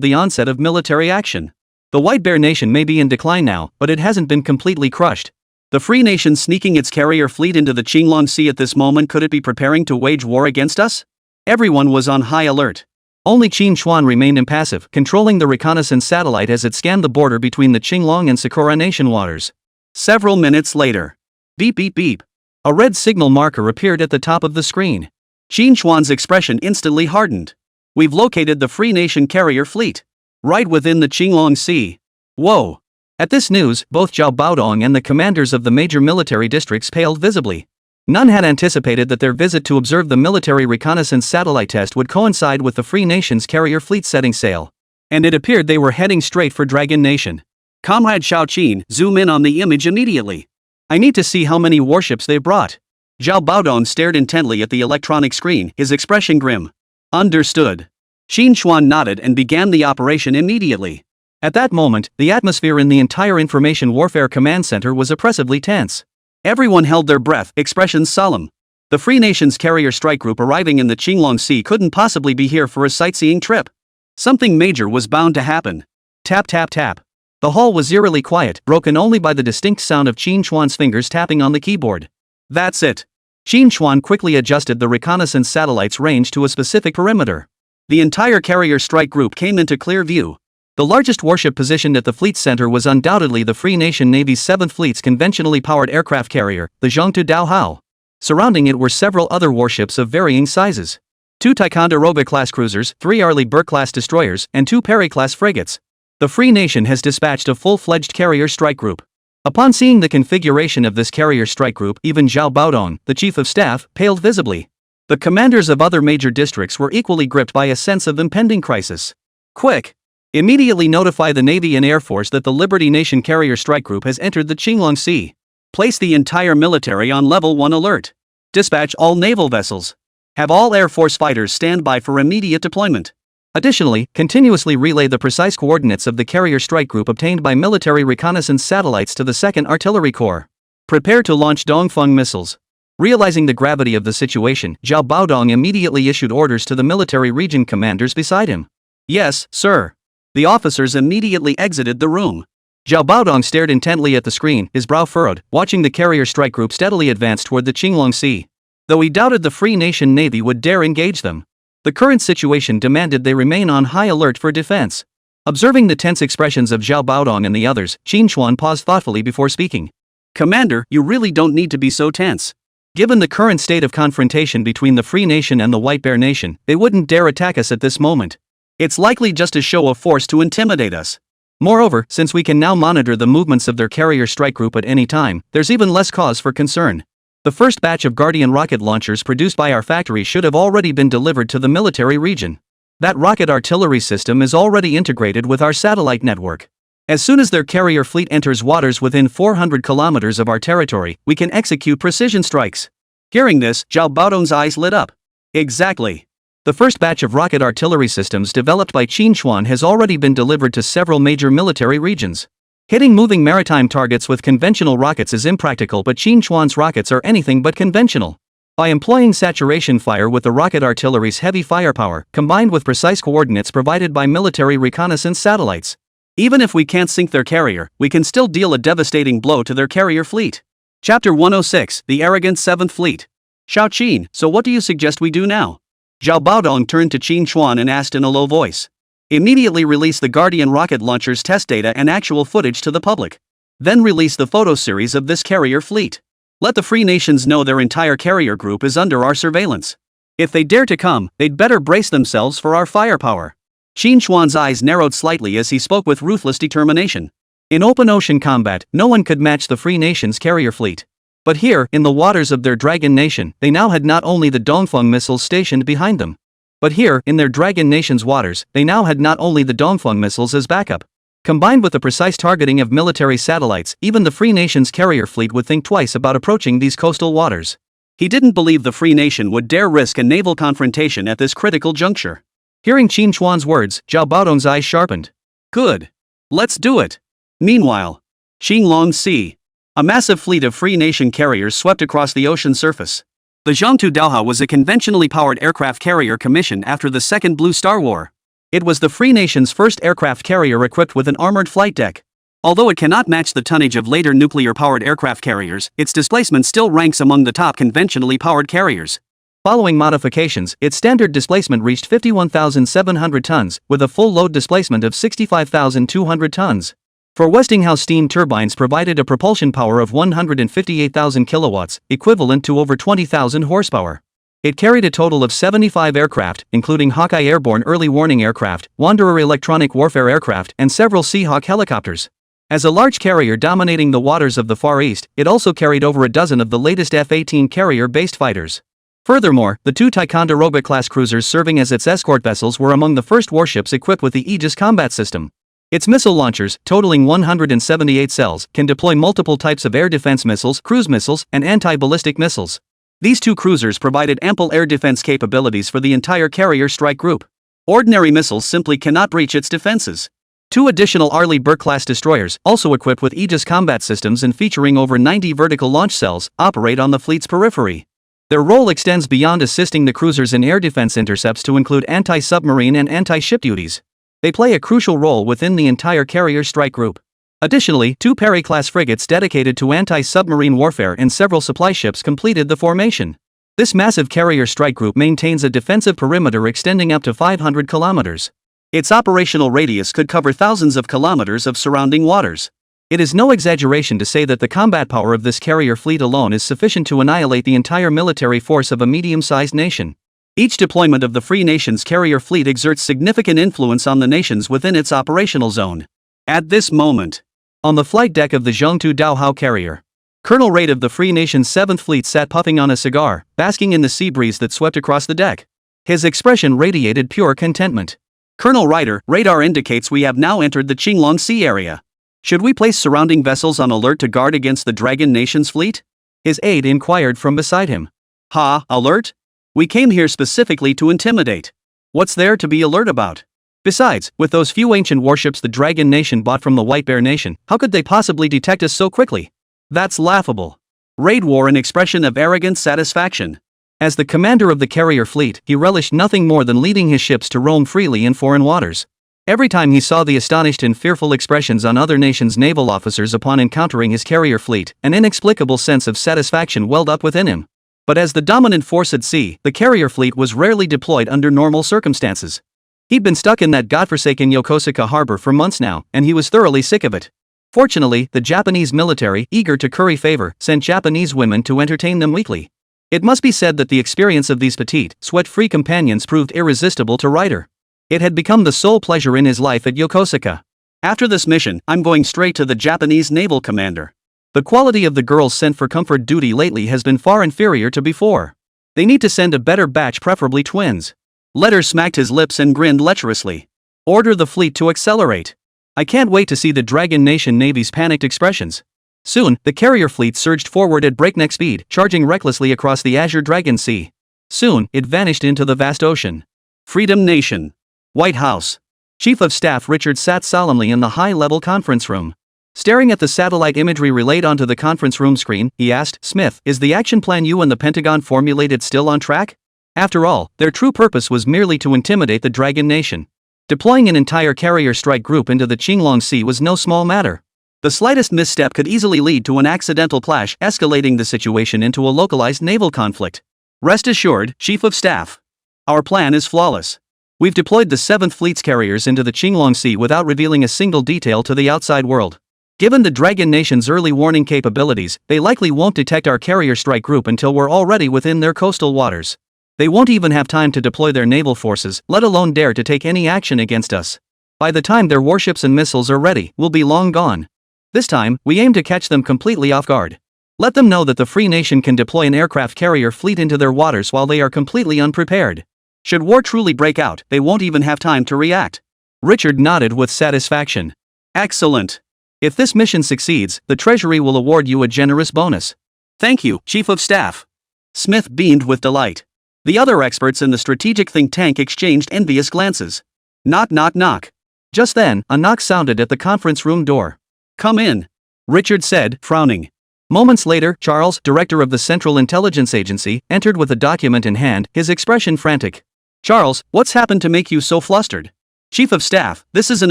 the onset of military action. The White Bear Nation may be in decline now, but it hasn't been completely crushed. The Free Nation sneaking its carrier fleet into the Qinglong Sea at this moment, could it be preparing to wage war against us? Everyone was on high alert. Only Qín Chuān remained impassive, controlling the reconnaissance satellite as it scanned the border between the Qinglong and Sakura Nation waters. Several minutes later. Beep beep beep. A red signal marker appeared at the top of the screen. Qín Chuān's expression instantly hardened. We've located the Free Nation carrier fleet. Right within the Qinglong Sea. Whoa. At this news, both Zhao Baodong and the commanders of the major military districts paled visibly. None had anticipated that their visit to observe the military reconnaissance satellite test would coincide with the Free Nation's carrier fleet setting sail. And it appeared they were heading straight for Dragon Nation. Comrade Shaoqin, zoom in on the image immediately. I need to see how many warships they brought. Zhao Baodong stared intently at the electronic screen, his expression grim. Understood. Qín Chuān nodded and began the operation immediately. At that moment, the atmosphere in the entire Information Warfare Command Center was oppressively tense. Everyone held their breath, expressions solemn. The Free Nation's carrier strike group arriving in the Qinglong Sea couldn't possibly be here for a sightseeing trip. Something major was bound to happen. Tap tap tap. The hall was eerily quiet, broken only by the distinct sound of Qín Chuān's fingers tapping on the keyboard. That's it. Qín Chuān quickly adjusted the reconnaissance satellite's range to a specific perimeter. The entire carrier strike group came into clear view. The largest warship positioned at the fleet center was undoubtedly the Free Nation Navy's 7th Fleet's conventionally powered aircraft carrier, the Zhongtu Daohao. Surrounding it were several other warships of varying sizes. 2 Ticonderoga-class cruisers, 3 Arleigh Burke-class destroyers, and 2 Perry-class frigates. The Free Nation has dispatched a full-fledged carrier strike group. Upon seeing the configuration of this carrier strike group, even Zhao Baodong, the chief of staff, paled visibly. The commanders of other major districts were equally gripped by a sense of impending crisis. Quick! Immediately notify the Navy and Air Force that the Liberty Nation carrier strike group has entered the Qinglong Sea. Place the entire military on level 1 alert. Dispatch all naval vessels. Have all Air Force fighters stand by for immediate deployment. Additionally, continuously relay the precise coordinates of the carrier strike group obtained by military reconnaissance satellites to the 2nd Artillery Corps. Prepare to launch Dongfeng missiles. Realizing the gravity of the situation, Zhao Baodong immediately issued orders to the military region commanders beside him. Yes, sir. The officers immediately exited the room. Zhao Baodong stared intently at the screen, his brow furrowed, watching the carrier strike group steadily advance toward the Qinglong Sea. Though he doubted the Free Nation Navy would dare engage them. The current situation demanded they remain on high alert for defense. Observing the tense expressions of Zhao Baodong and the others, Qín Chuān paused thoughtfully before speaking. Commander, you really don't need to be so tense. Given the current state of confrontation between the Free Nation and the White Bear Nation, they wouldn't dare attack us at this moment. It's likely just a show of force to intimidate us. Moreover, since we can now monitor the movements of their carrier strike group at any time, there's even less cause for concern. The first batch of Guardian rocket launchers produced by our factory should have already been delivered to the military region. That rocket artillery system is already integrated with our satellite network. As soon as their carrier fleet enters waters within 400 kilometers of our territory, we can execute precision strikes. Hearing this, Zhao Baodong's eyes lit up. Exactly. The first batch of rocket artillery systems developed by Qín Chuān has already been delivered to several major military regions. Hitting moving maritime targets with conventional rockets is impractical, but Qín Chuān's rockets are anything but conventional. By employing saturation fire with the rocket artillery's heavy firepower, combined with precise coordinates provided by military reconnaissance satellites, even if we can't sink their carrier, we can still deal a devastating blow to their carrier fleet. Chapter 106, The Arrogant 7th Fleet. Shaoqin, so what do you suggest we do now? Zhao Baodong turned to Qín Chuān and asked in a low voice. Immediately release the Guardian rocket launcher's test data and actual footage to the public. Then release the photo series of this carrier fleet. Let the Free Nations know their entire carrier group is under our surveillance. If they dare to come, they'd better brace themselves for our firepower. Qín Chuān's eyes narrowed slightly as he spoke with ruthless determination. In open ocean combat, no one could match the Free Nation's carrier fleet. But here, in the waters of their Dragon Nation, they now had not only the Dongfeng missiles stationed behind them. But here, in their Dragon Nation's waters, they now had not only the Dongfeng missiles as backup. Combined with the precise targeting of military satellites, even the Free Nation's carrier fleet would think twice about approaching these coastal waters. He didn't believe the Free Nation would dare risk a naval confrontation at this critical juncture. Hearing Qín Chuān's words, Zhao Baodong's eyes sharpened. Good. Let's do it. Meanwhile, Qinglong Sea. A massive fleet of Free Nation carriers swept across the ocean surface. The Zhangtu Daohao was a conventionally powered aircraft carrier commissioned after the Second Blue Star War. It was the Free Nation's first aircraft carrier equipped with an armored flight deck. Although it cannot match the tonnage of later nuclear-powered aircraft carriers, its displacement still ranks among the top conventionally powered carriers. Following modifications, its standard displacement reached 51,700 tons, with a full load displacement of 65,200 tons. For Westinghouse steam turbines provided a propulsion power of 158,000 kilowatts, equivalent to over 20,000 horsepower. It carried a total of 75 aircraft, including Hawkeye airborne early warning aircraft, Wanderer electronic warfare aircraft, and several Seahawk helicopters. As a large carrier dominating the waters of the Far East, it also carried over a dozen of the latest F-18 carrier-based fighters. Furthermore, the two Ticonderoga-class cruisers serving as its escort vessels were among the first warships equipped with the Aegis combat system. Its missile launchers, totaling 178 cells, can deploy multiple types of air defense missiles, cruise missiles, and anti-ballistic missiles. These two cruisers provided ample air defense capabilities for the entire carrier strike group. Ordinary missiles simply cannot breach its defenses. Two additional Arleigh Burke-class destroyers, also equipped with Aegis combat systems and featuring over 90 vertical launch cells, operate on the fleet's periphery. Their role extends beyond assisting the cruisers in air defense intercepts to include anti-submarine and anti-ship duties. They play a crucial role within the entire carrier strike group. Additionally, two Perry-class frigates dedicated to anti-submarine warfare and several supply ships completed the formation. This massive carrier strike group maintains a defensive perimeter extending up to 500 kilometers. Its operational radius could cover thousands of kilometers of surrounding waters. It is no exaggeration to say that the combat power of this carrier fleet alone is sufficient to annihilate the entire military force of a medium-sized nation. Each deployment of the Free Nation's carrier fleet exerts significant influence on the nations within its operational zone. At this moment, on the flight deck of the Zhangtu Daohao carrier, Colonel Raid of the Free Nation's 7th Fleet sat puffing on a cigar, basking in the sea breeze that swept across the deck. His expression radiated pure contentment. Colonel Ryder, radar indicates we have now entered the Qinglong Sea area. Should we place surrounding vessels on alert to guard against the Dragon Nation's fleet? His aide inquired from beside him. Ha, alert? We came here specifically to intimidate. What's there to be alert about? Besides, with those few ancient warships the Dragon Nation bought from the White Bear Nation, how could they possibly detect us so quickly? That's laughable. Raid wore an expression of arrogant satisfaction. As the commander of the carrier fleet, he relished nothing more than leading his ships to roam freely in foreign waters. Every time he saw the astonished and fearful expressions on other nations' naval officers upon encountering his carrier fleet, an inexplicable sense of satisfaction welled up within him. But as the dominant force at sea, the carrier fleet was rarely deployed under normal circumstances. He'd been stuck in that godforsaken Yokosuka harbor for months now, and he was thoroughly sick of it. Fortunately, the Japanese military, eager to curry favor, sent Japanese women to entertain them weekly. It must be said that the experience of these petite, sweat-free companions proved irresistible to Ryder. It had become the sole pleasure in his life at Yokosuka. After this mission, I'm going straight to the Japanese naval commander. The quality of the girls sent for comfort duty lately has been far inferior to before. They need to send a better batch, preferably twins. Letter smacked his lips and grinned lecherously. Order the fleet to accelerate. I can't wait to see the Dragon Nation Navy's panicked expressions. Soon, the carrier fleet surged forward at breakneck speed, charging recklessly across the azure Dragon Sea. Soon, it vanished into the vast ocean. Freedom Nation. White House. Chief of Staff Richard sat solemnly in the high-level conference room. Staring at the satellite imagery relayed onto the conference room screen, he asked, "Smith, is the action plan you and the Pentagon formulated still on track?" After all, their true purpose was merely to intimidate the Dragon Nation. Deploying an entire carrier strike group into the Qinglong Sea was no small matter. The slightest misstep could easily lead to an accidental clash, escalating the situation into a localized naval conflict. Rest assured, Chief of Staff. Our plan is flawless. We've deployed the 7th Fleet's carriers into the Qinglong Sea without revealing a single detail to the outside world. Given the Dragon Nation's early warning capabilities, they likely won't detect our carrier strike group until we're already within their coastal waters. They won't even have time to deploy their naval forces, let alone dare to take any action against us. By the time their warships and missiles are ready, we'll be long gone. This time, we aim to catch them completely off guard. Let them know that the Free Nation can deploy an aircraft carrier fleet into their waters while they are completely unprepared. Should war truly break out, they won't even have time to react. Richard nodded with satisfaction. Excellent. If this mission succeeds, the Treasury will award you a generous bonus. Thank you, Chief of Staff. Smith beamed with delight. The other experts in the strategic think tank exchanged envious glances. Knock, knock, knock. Just then, a knock sounded at the conference room door. Come in, Richard said, frowning. Moments later, Charles, director of the Central Intelligence Agency, entered with a document in hand, his expression frantic. Charles, what's happened to make you so flustered? Chief of Staff, this is an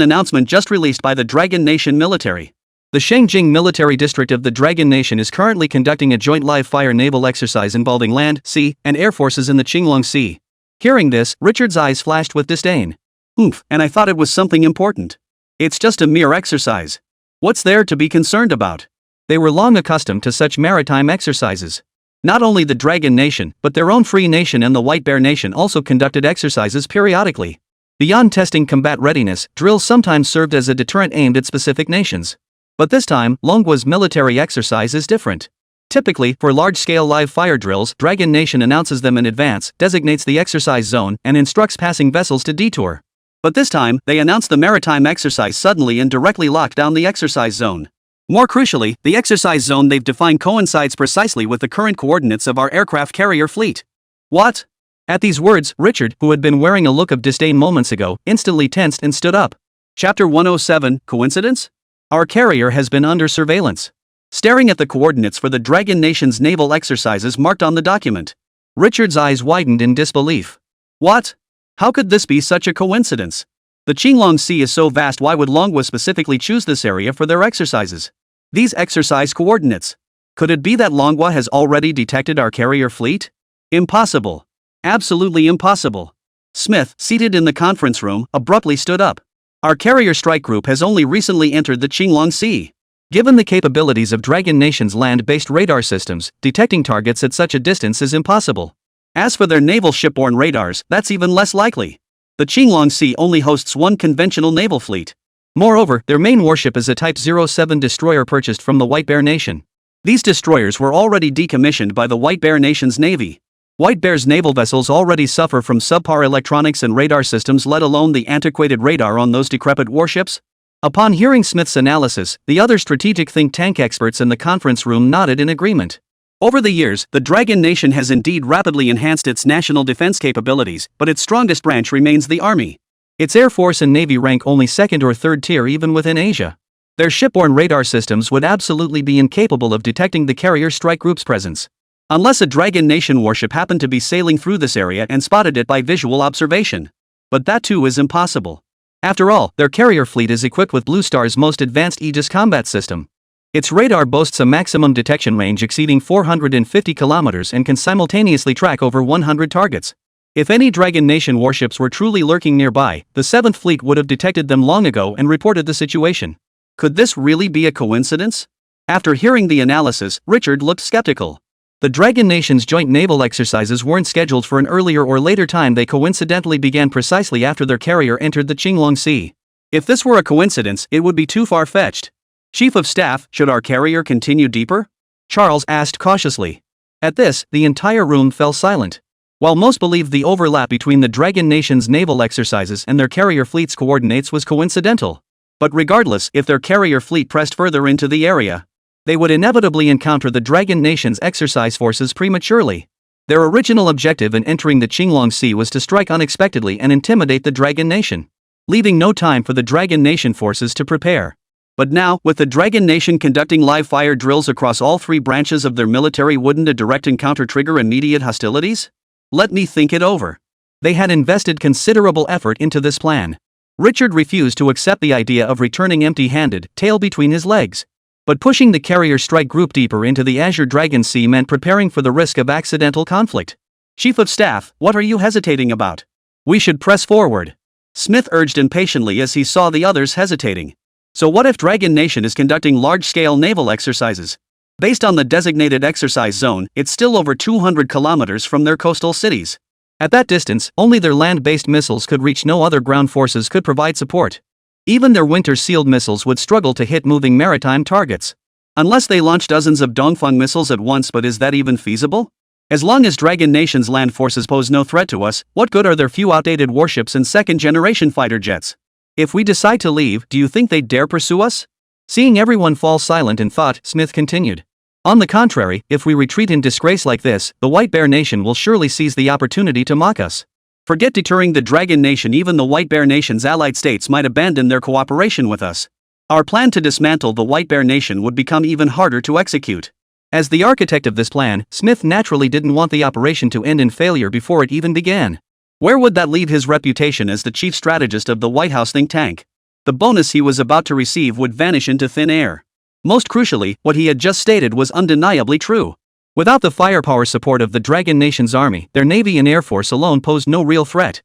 announcement just released by the Dragon Nation military. The Shengjing military district of the Dragon Nation is currently conducting a joint live-fire naval exercise involving land, sea, and air forces in the Qinglong Sea. Hearing this, Richard's eyes flashed with disdain. Oof, and I thought it was something important. It's just a mere exercise. What's there to be concerned about? They were long accustomed to such maritime exercises. Not only the Dragon Nation, but their own Free Nation and the White Bear Nation also conducted exercises periodically. Beyond testing combat readiness, drills sometimes served as a deterrent aimed at specific nations. But this time, Longguo's military exercise is different. Typically, for large-scale live-fire drills, Dragon Nation announces them in advance, designates the exercise zone, and instructs passing vessels to detour. But this time, they announce the maritime exercise suddenly and directly lock down the exercise zone. More crucially, the exercise zone they've defined coincides precisely with the current coordinates of our aircraft carrier fleet. What? At these words, Richard, who had been wearing a look of disdain moments ago, instantly tensed and stood up. Chapter 107, Coincidence? Our carrier has been under surveillance. Staring at the coordinates for the Dragon Nation's naval exercises marked on the document, Richard's eyes widened in disbelief. What? How could this be such a coincidence? The Qinglong Sea is so vast, why would Longguo specifically choose this area for their exercises? These exercise coordinates. Could it be that Longguo has already detected our carrier fleet? Impossible. Absolutely impossible. Smith, seated in the conference room, abruptly stood up. Our carrier strike group has only recently entered the Qinglong Sea. Given the capabilities of Dragon Nation's land-based radar systems, detecting targets at such a distance is impossible. As for their naval shipborne radars, that's even less likely. The Qinglong Sea only hosts one conventional naval fleet. Moreover, their main warship is a Type 07 destroyer purchased from the White Bear Nation. These destroyers were already decommissioned by the White Bear Nation's navy. White Bear's naval vessels already suffer from subpar electronics and radar systems, let alone the antiquated radar on those decrepit warships. Upon hearing Smith's analysis, the other strategic think tank experts in the conference room nodded in agreement. Over the years, the Dragon Nation has indeed rapidly enhanced its national defense capabilities, but its strongest branch remains the army. Its air force and navy rank only second or third tier even within Asia. Their shipborne radar systems would absolutely be incapable of detecting the carrier strike group's presence. Unless a Dragon Nation warship happened to be sailing through this area and spotted it by visual observation. But that too is impossible. After all, their carrier fleet is equipped with Blue Star's most advanced Aegis combat system. Its radar boasts a maximum detection range exceeding 450 kilometers and can simultaneously track over 100 targets. If any Dragon Nation warships were truly lurking nearby, the 7th Fleet would have detected them long ago and reported the situation. Could this really be a coincidence? After hearing the analysis, Richard looked skeptical. The Dragon Nation's joint naval exercises weren't scheduled for an earlier or later time. They coincidentally began precisely after their carrier entered the Qinglong Sea. If this were a coincidence, it would be too far-fetched. Chief of Staff, should our carrier continue deeper? Charles asked cautiously. At this, the entire room fell silent. While most believed the overlap between the Dragon Nation's naval exercises and their carrier fleet's coordinates was coincidental. But regardless, if their carrier fleet pressed further into the area, they would inevitably encounter the Dragon Nation's exercise forces prematurely. Their original objective in entering the Qinglong Sea was to strike unexpectedly and intimidate the Dragon Nation, leaving no time for the Dragon Nation forces to prepare. But now, with the Dragon Nation conducting live-fire drills across all three branches of their military, wouldn't a direct encounter trigger immediate hostilities? Let me think it over. They had invested considerable effort into this plan. Richard refused to accept the idea of returning empty-handed, tail between his legs. But pushing the carrier strike group deeper into the Azure Dragon Sea meant preparing for the risk of accidental conflict. Chief of Staff, what are you hesitating about? We should press forward. Smith urged impatiently as he saw the others hesitating. So what if Dragon Nation is conducting large-scale naval exercises? Based on the designated exercise zone, it's still over 200 kilometers from their coastal cities. At that distance, only their land-based missiles could reach. No other ground forces could provide support. Even their winter-sealed missiles would struggle to hit moving maritime targets. Unless they launch dozens of Dongfeng missiles at once, but is that even feasible? As long as Dragon Nation's land forces pose no threat to us, what good are their few outdated warships and second-generation fighter jets? If we decide to leave, do you think they'd dare pursue us? Seeing everyone fall silent in thought, Smith continued. On the contrary, if we retreat in disgrace like this, the White Bear Nation will surely seize the opportunity to mock us. Forget deterring the Dragon Nation, even the White Bear Nation's allied states might abandon their cooperation with us. Our plan to dismantle the White Bear Nation would become even harder to execute. As the architect of this plan, Smith naturally didn't want the operation to end in failure before it even began. Where would that leave his reputation as the chief strategist of the White House think tank? The bonus he was about to receive would vanish into thin air. Most crucially, what he had just stated was undeniably true. Without the firepower support of the Dragon Nation's army, their navy and air force alone posed no real threat.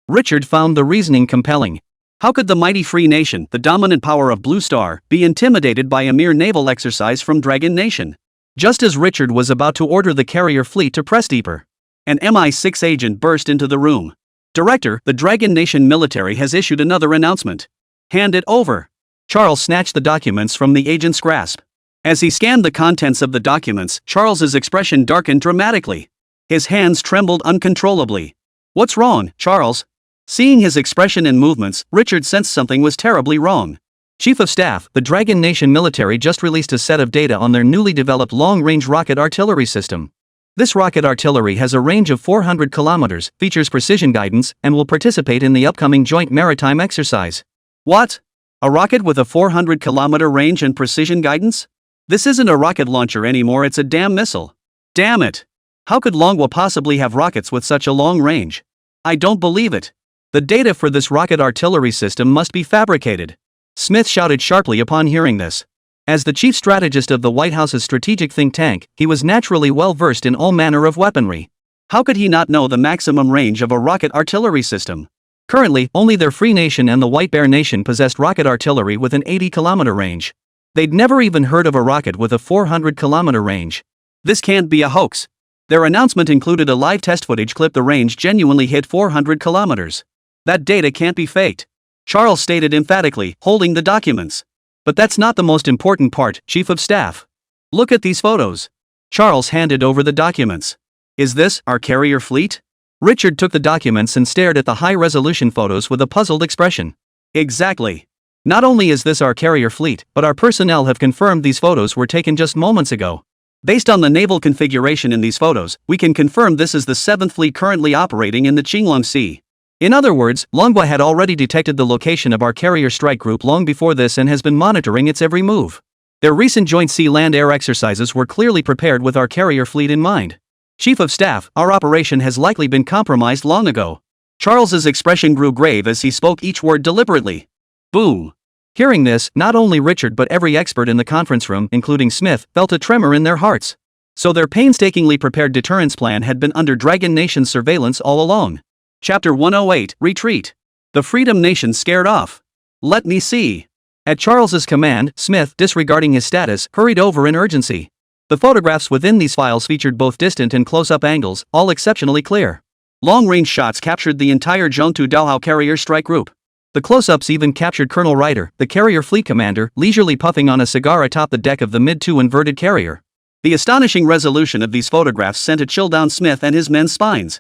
Richard found the reasoning compelling. How could the mighty Free Nation, the dominant power of Blue Star, be intimidated by a mere naval exercise from Dragon Nation? Just as Richard was about to order the carrier fleet to press deeper, an MI6 agent burst into the room. Director, the Dragon Nation military has issued another announcement. Hand it over. Charles snatched the documents from the agent's grasp. As he scanned the contents of the documents, Charles's expression darkened dramatically. His hands trembled uncontrollably. What's wrong, Charles? Seeing his expression and movements, Richard sensed something was terribly wrong. Chief of Staff, the Dragon Nation military just released a set of data on their newly developed long-range rocket artillery system. This rocket artillery has a range of 400 kilometers, features precision guidance, and will participate in the upcoming joint maritime exercise. What? A rocket with a 400-kilometer range and precision guidance? This isn't a rocket launcher anymore, it's a damn missile. Damn it! How could Longguo possibly have rockets with such a long range? I don't believe it. The data for this rocket artillery system must be fabricated. Smith shouted sharply upon hearing this. As the chief strategist of the White House's strategic think tank, he was naturally well versed in all manner of weaponry. How could he not know the maximum range of a rocket artillery system? Currently, only their Free Nation and the White Bear Nation possessed rocket artillery with an 80-kilometer range. They'd never even heard of a rocket with a 400-kilometer range. This can't be a hoax. Their announcement included a live test footage clip. The range genuinely hit 400 kilometers. That data can't be faked. Charles stated emphatically, holding the documents. But that's not the most important part, Chief of Staff. Look at these photos. Charles handed over the documents. Is this our carrier fleet? Richard took the documents and stared at the high-resolution photos with a puzzled expression. Exactly. Not only is this our carrier fleet, but our personnel have confirmed these photos were taken just moments ago. Based on the naval configuration in these photos, we can confirm this is the 7th Fleet currently operating in the Qinglong Sea. In other words, Longguo had already detected the location of our carrier strike group long before this and has been monitoring its every move. Their recent joint sea-land-air exercises were clearly prepared with our carrier fleet in mind. Chief of Staff, our operation has likely been compromised long ago. Charles's expression grew grave as he spoke each word deliberately. Boom. Hearing this, not only Richard but every expert in the conference room, including Smith, felt a tremor in their hearts. So their painstakingly prepared deterrence plan had been under Dragon Nation's surveillance all along. Chapter 108, Retreat. The Freedom Nation scared off. Let me see. At Charles's command, Smith, disregarding his status, hurried over in urgency. The photographs within these files featured both distant and close-up angles, all exceptionally clear. Long-range shots captured the entire Zhongtu Daohao carrier strike group. The close-ups even captured Colonel Ryder, the carrier fleet commander, leisurely puffing on a cigar atop the deck of the mid-2 inverted carrier. The astonishing resolution of these photographs sent a chill down Smith and his men's spines.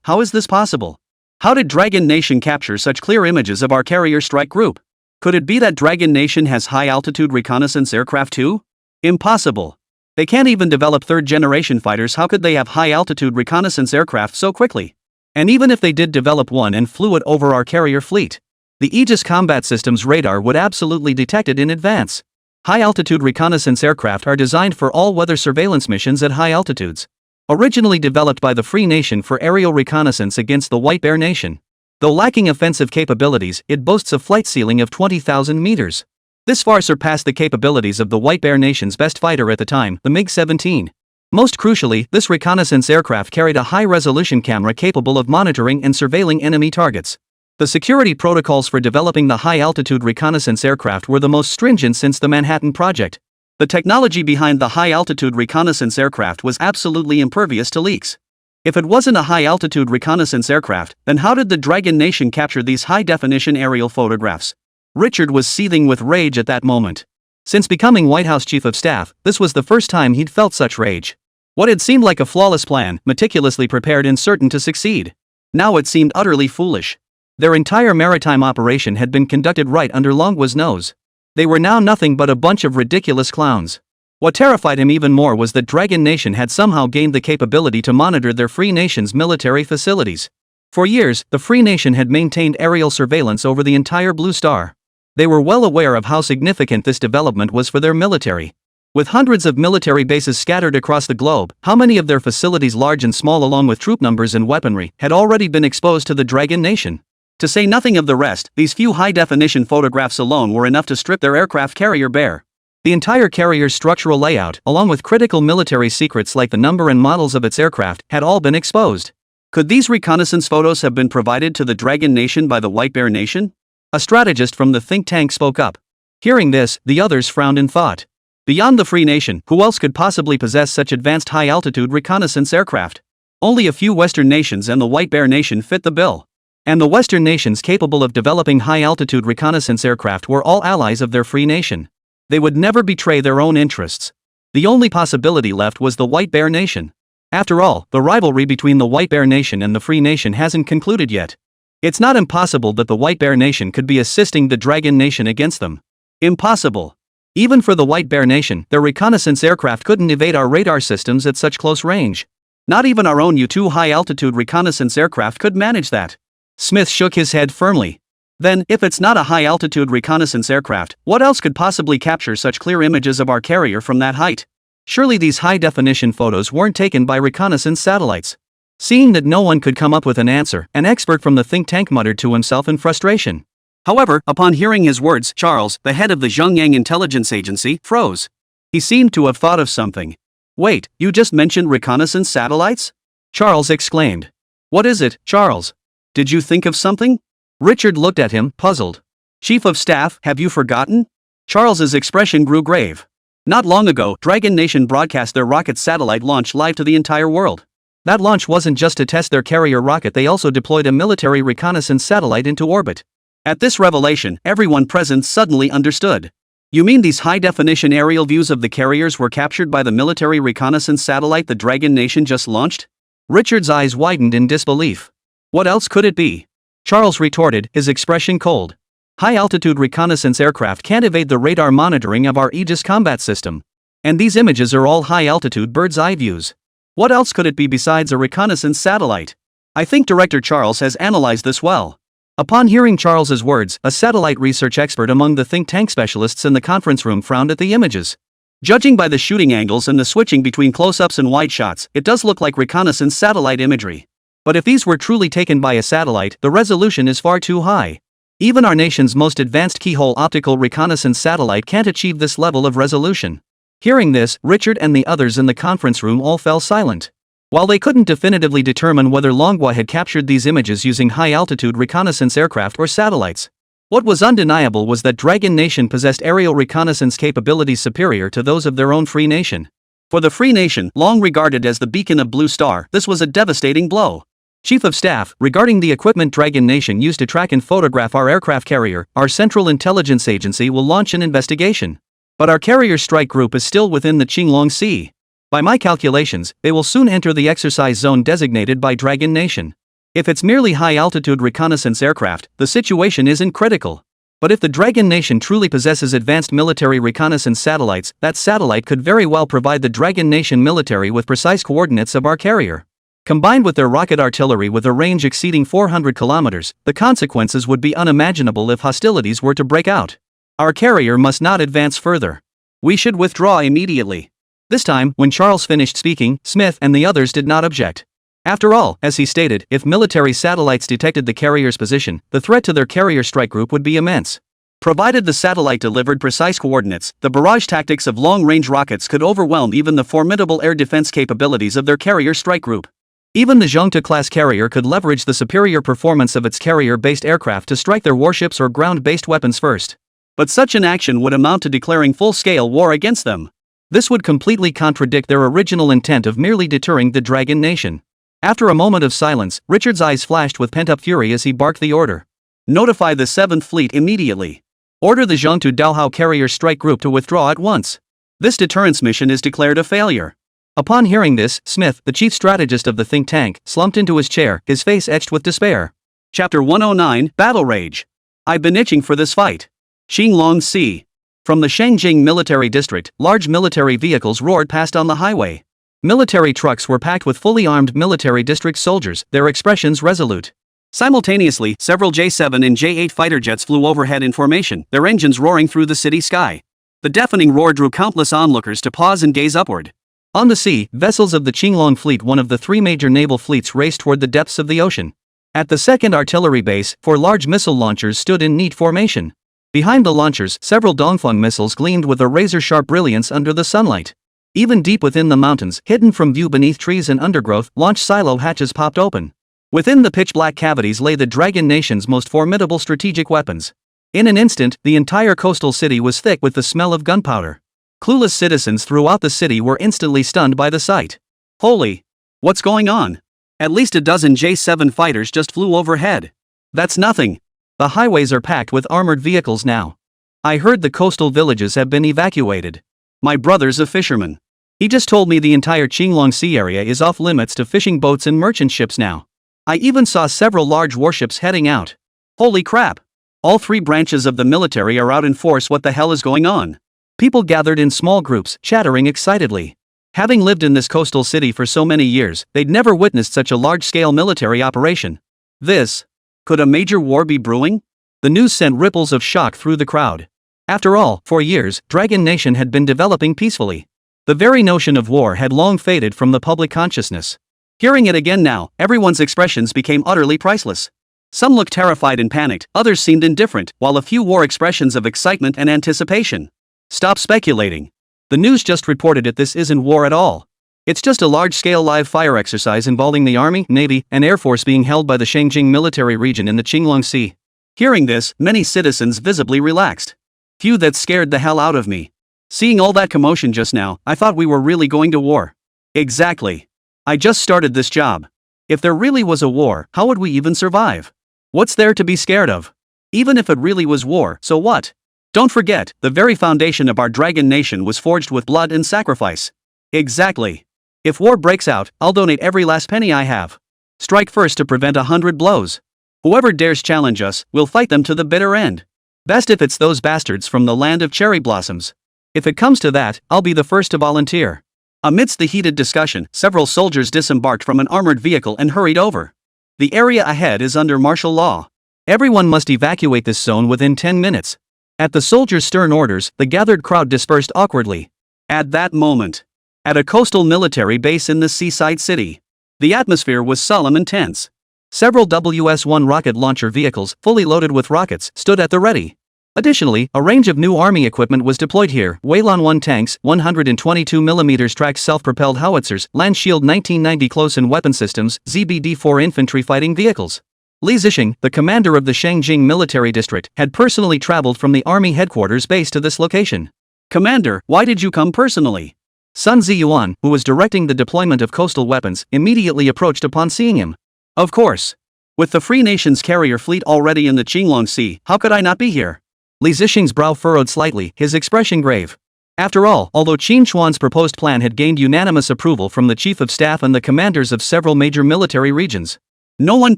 How is this possible? How did Dragon Nation capture such clear images of our carrier strike group? Could it be that Dragon Nation has high-altitude reconnaissance aircraft too? Impossible. They can't even develop third-generation fighters. How could they have high-altitude reconnaissance aircraft so quickly? And even if they did develop one and flew it over our carrier fleet, the Aegis Combat System's radar would absolutely detect it in advance. High-altitude reconnaissance aircraft are designed for all-weather surveillance missions at high altitudes. Originally developed by the Free Nation for aerial reconnaissance against the White Bear Nation. Though lacking offensive capabilities, it boasts a flight ceiling of 20,000 meters. This far surpassed the capabilities of the White Bear Nation's best fighter at the time, the MiG-17. Most crucially, this reconnaissance aircraft carried a high-resolution camera capable of monitoring and surveilling enemy targets. The security protocols for developing the high-altitude reconnaissance aircraft were the most stringent since the Manhattan Project. The technology behind the high-altitude reconnaissance aircraft was absolutely impervious to leaks. If it wasn't a high-altitude reconnaissance aircraft, then how did the Dragon Nation capture these high-definition aerial photographs? Richard was seething with rage at that moment. Since becoming White House Chief of Staff, this was the first time he'd felt such rage. What had seemed like a flawless plan, meticulously prepared and certain to succeed. Now it seemed utterly foolish. Their entire maritime operation had been conducted right under Longguo's nose. They were now nothing but a bunch of ridiculous clowns. What terrified him even more was that Dragon Nation had somehow gained the capability to monitor their free nation's military facilities. For years, the Free Nation had maintained aerial surveillance over the entire Blue Star. They were well aware of how significant this development was for their military. With hundreds of military bases scattered across the globe, how many of their facilities, large and small along with troop numbers and weaponry, had already been exposed to the Dragon Nation? To say nothing of the rest, these few high-definition photographs alone were enough to strip their aircraft carrier bare. The entire carrier's structural layout, along with critical military secrets like the number and models of its aircraft, had all been exposed. Could these reconnaissance photos have been provided to the Dragon Nation by the White Bear Nation? A strategist from the think tank spoke up. Hearing this, the others frowned in thought. Beyond the Free Nation, who else could possibly possess such advanced high-altitude reconnaissance aircraft? Only a few Western nations and the White Bear Nation fit the bill. And the Western nations capable of developing high-altitude reconnaissance aircraft were all allies of their Free Nation. They would never betray their own interests. The only possibility left was the White Bear Nation. After all, the rivalry between the White Bear Nation and the Free Nation hasn't concluded yet. It's not impossible that the White Bear Nation could be assisting the Dragon Nation against them. Impossible. Even for the White Bear Nation, their reconnaissance aircraft couldn't evade our radar systems at such close range. Not even our own U-2 high-altitude reconnaissance aircraft could manage that. Smith shook his head firmly. Then, if it's not a high-altitude reconnaissance aircraft, what else could possibly capture such clear images of our carrier from that height? Surely these high-definition photos weren't taken by reconnaissance satellites. Seeing that no one could come up with an answer, an expert from the think tank muttered to himself in frustration. However, upon hearing his words, Charles, the head of the Zhongyang intelligence agency, froze. He seemed to have thought of something. Wait, you just mentioned reconnaissance satellites? Charles exclaimed. What is it, Charles? Did you think of something? Richard looked at him, puzzled. Chief of Staff, have you forgotten? Charles's expression grew grave. Not long ago, Dragon Nation broadcast their rocket satellite launch live to the entire world. That launch wasn't just to test their carrier rocket, they also deployed a military reconnaissance satellite into orbit. At this revelation, everyone present suddenly understood. You mean these high-definition aerial views of the carriers were captured by the military reconnaissance satellite the Dragon Nation just launched? Richard's eyes widened in disbelief. What else could it be? Charles retorted, his expression cold. High-altitude reconnaissance aircraft can't evade the radar monitoring of our Aegis combat system. And these images are all high-altitude bird's-eye views. What else could it be besides a reconnaissance satellite? I think Director Charles has analyzed this well. Upon hearing Charles's words, a satellite research expert among the think tank specialists in the conference room frowned at the images. Judging by the shooting angles and the switching between close-ups and wide shots, it does look like reconnaissance satellite imagery. But if these were truly taken by a satellite, the resolution is far too high. Even our nation's most advanced keyhole optical reconnaissance satellite can't achieve this level of resolution. Hearing this, Richard and the others in the conference room all fell silent. While they couldn't definitively determine whether Longguo had captured these images using high-altitude reconnaissance aircraft or satellites, what was undeniable was that Dragon Nation possessed aerial reconnaissance capabilities superior to those of their own Free Nation. For the Free Nation, long regarded as the beacon of Blue Star, this was a devastating blow. Chief of Staff, regarding the equipment Dragon Nation used to track and photograph our aircraft carrier, our Central Intelligence Agency will launch an investigation. But our carrier strike group is still within the Qinglong Sea. By my calculations, they will soon enter the exercise zone designated by Dragon Nation. If it's merely high-altitude reconnaissance aircraft, the situation isn't critical. But if the Dragon Nation truly possesses advanced military reconnaissance satellites, that satellite could very well provide the Dragon Nation military with precise coordinates of our carrier. Combined with their rocket artillery with a range exceeding 400 kilometers, the consequences would be unimaginable if hostilities were to break out. Our carrier must not advance further. We should withdraw immediately. This time, when Charles finished speaking, Smith and the others did not object. After all, as he stated, if military satellites detected the carrier's position, the threat to their carrier strike group would be immense. Provided the satellite delivered precise coordinates, the barrage tactics of long-range rockets could overwhelm even the formidable air defense capabilities of their carrier strike group. Even the Zhongta-class carrier could leverage the superior performance of its carrier-based aircraft to strike their warships or ground-based weapons first. But such an action would amount to declaring full-scale war against them. This would completely contradict their original intent of merely deterring the Dragon Nation. After a moment of silence, Richard's eyes flashed with pent-up fury as he barked the order. Notify the 7th Fleet immediately. Order the Zhengtu Daohao carrier strike group to withdraw at once. This deterrence mission is declared a failure. Upon hearing this, Smith, the chief strategist of the think tank, slumped into his chair, his face etched with despair. Chapter 109, Battle Rage. I've been itching for this fight. Qinglong Sea. From the Shangjing military district, large military vehicles roared past on the highway. Military trucks were packed with fully armed military district soldiers, their expressions resolute. Simultaneously, several J-7 and J-8 fighter jets flew overhead in formation, their engines roaring through the city sky. The deafening roar drew countless onlookers to pause and gaze upward. On the sea, vessels of the Qinglong fleet, one of the three major naval fleets, raced toward the depths of the ocean. At the second artillery base, 4 large missile launchers stood in neat formation. Behind the launchers, several Dongfeng missiles gleamed with a razor-sharp brilliance under the sunlight. Even deep within the mountains, hidden from view beneath trees and undergrowth, launch silo hatches popped open. Within the pitch-black cavities lay the Dragon Nation's most formidable strategic weapons. In an instant, the entire coastal city was thick with the smell of gunpowder. Clueless citizens throughout the city were instantly stunned by the sight. Holy! What's going on? At least a dozen J-7 fighters just flew overhead. That's nothing. The highways are packed with armored vehicles now. I heard the coastal villages have been evacuated. My brother's a fisherman. He just told me the entire Qinglong Sea area is off limits to fishing boats and merchant ships now. I even saw several large warships heading out. Holy crap! All 3 branches of the military are out in force. What the hell is going on? People gathered in small groups, chattering excitedly. Having lived in this coastal city for so many years, they'd never witnessed such a large-scale military operation. Could a major war be brewing? The news sent ripples of shock through the crowd. After all, for years, Dragon Nation had been developing peacefully. The very notion of war had long faded from the public consciousness. Hearing it again now, everyone's expressions became utterly priceless. Some looked terrified and panicked, others seemed indifferent, while a few wore expressions of excitement and anticipation. Stop speculating. The news just reported it. This isn't war at all. It's just a large-scale live fire exercise involving the Army, Navy, and Air Force being held by the Shangjing military region in the Qinglong Sea. Hearing this, many citizens visibly relaxed. Phew, that scared the hell out of me. Seeing all that commotion just now, I thought we were really going to war. Exactly. I just started this job. If there really was a war, how would we even survive? What's there to be scared of? Even if it really was war, so what? Don't forget, the very foundation of our Dragon Nation was forged with blood and sacrifice. Exactly. If war breaks out, I'll donate every last penny I have. Strike first to prevent 100 blows. Whoever dares challenge us, we'll fight them to the bitter end. Best if it's those bastards from the land of cherry blossoms. If it comes to that, I'll be the first to volunteer. Amidst the heated discussion, several soldiers disembarked from an armored vehicle and hurried over. The area ahead is under martial law. Everyone must evacuate this zone within 10 minutes. At the soldiers' stern orders, the gathered crowd dispersed awkwardly. At that moment, at a coastal military base in the seaside city, the atmosphere was solemn and tense. Several WS-1 rocket launcher vehicles, fully loaded with rockets, stood at the ready. Additionally, a range of new army equipment was deployed here: Weilon-1 tanks, 122mm tracked self-propelled howitzers, Land Shield 1990 close-in weapon systems, ZBD-4 infantry fighting vehicles. Li Zixing, the commander of the Shangjing military district, had personally traveled from the army headquarters base to this location. Commander, why did you come personally? Sun Ziyuan, who was directing the deployment of coastal weapons, immediately approached upon seeing him. Of course. With the Free Nation's carrier fleet already in the Qinglong Sea, how could I not be here? Li Zixing's brow furrowed slightly, his expression grave. After all, although Qín Chuān's proposed plan had gained unanimous approval from the chief of staff and the commanders of several major military regions, no one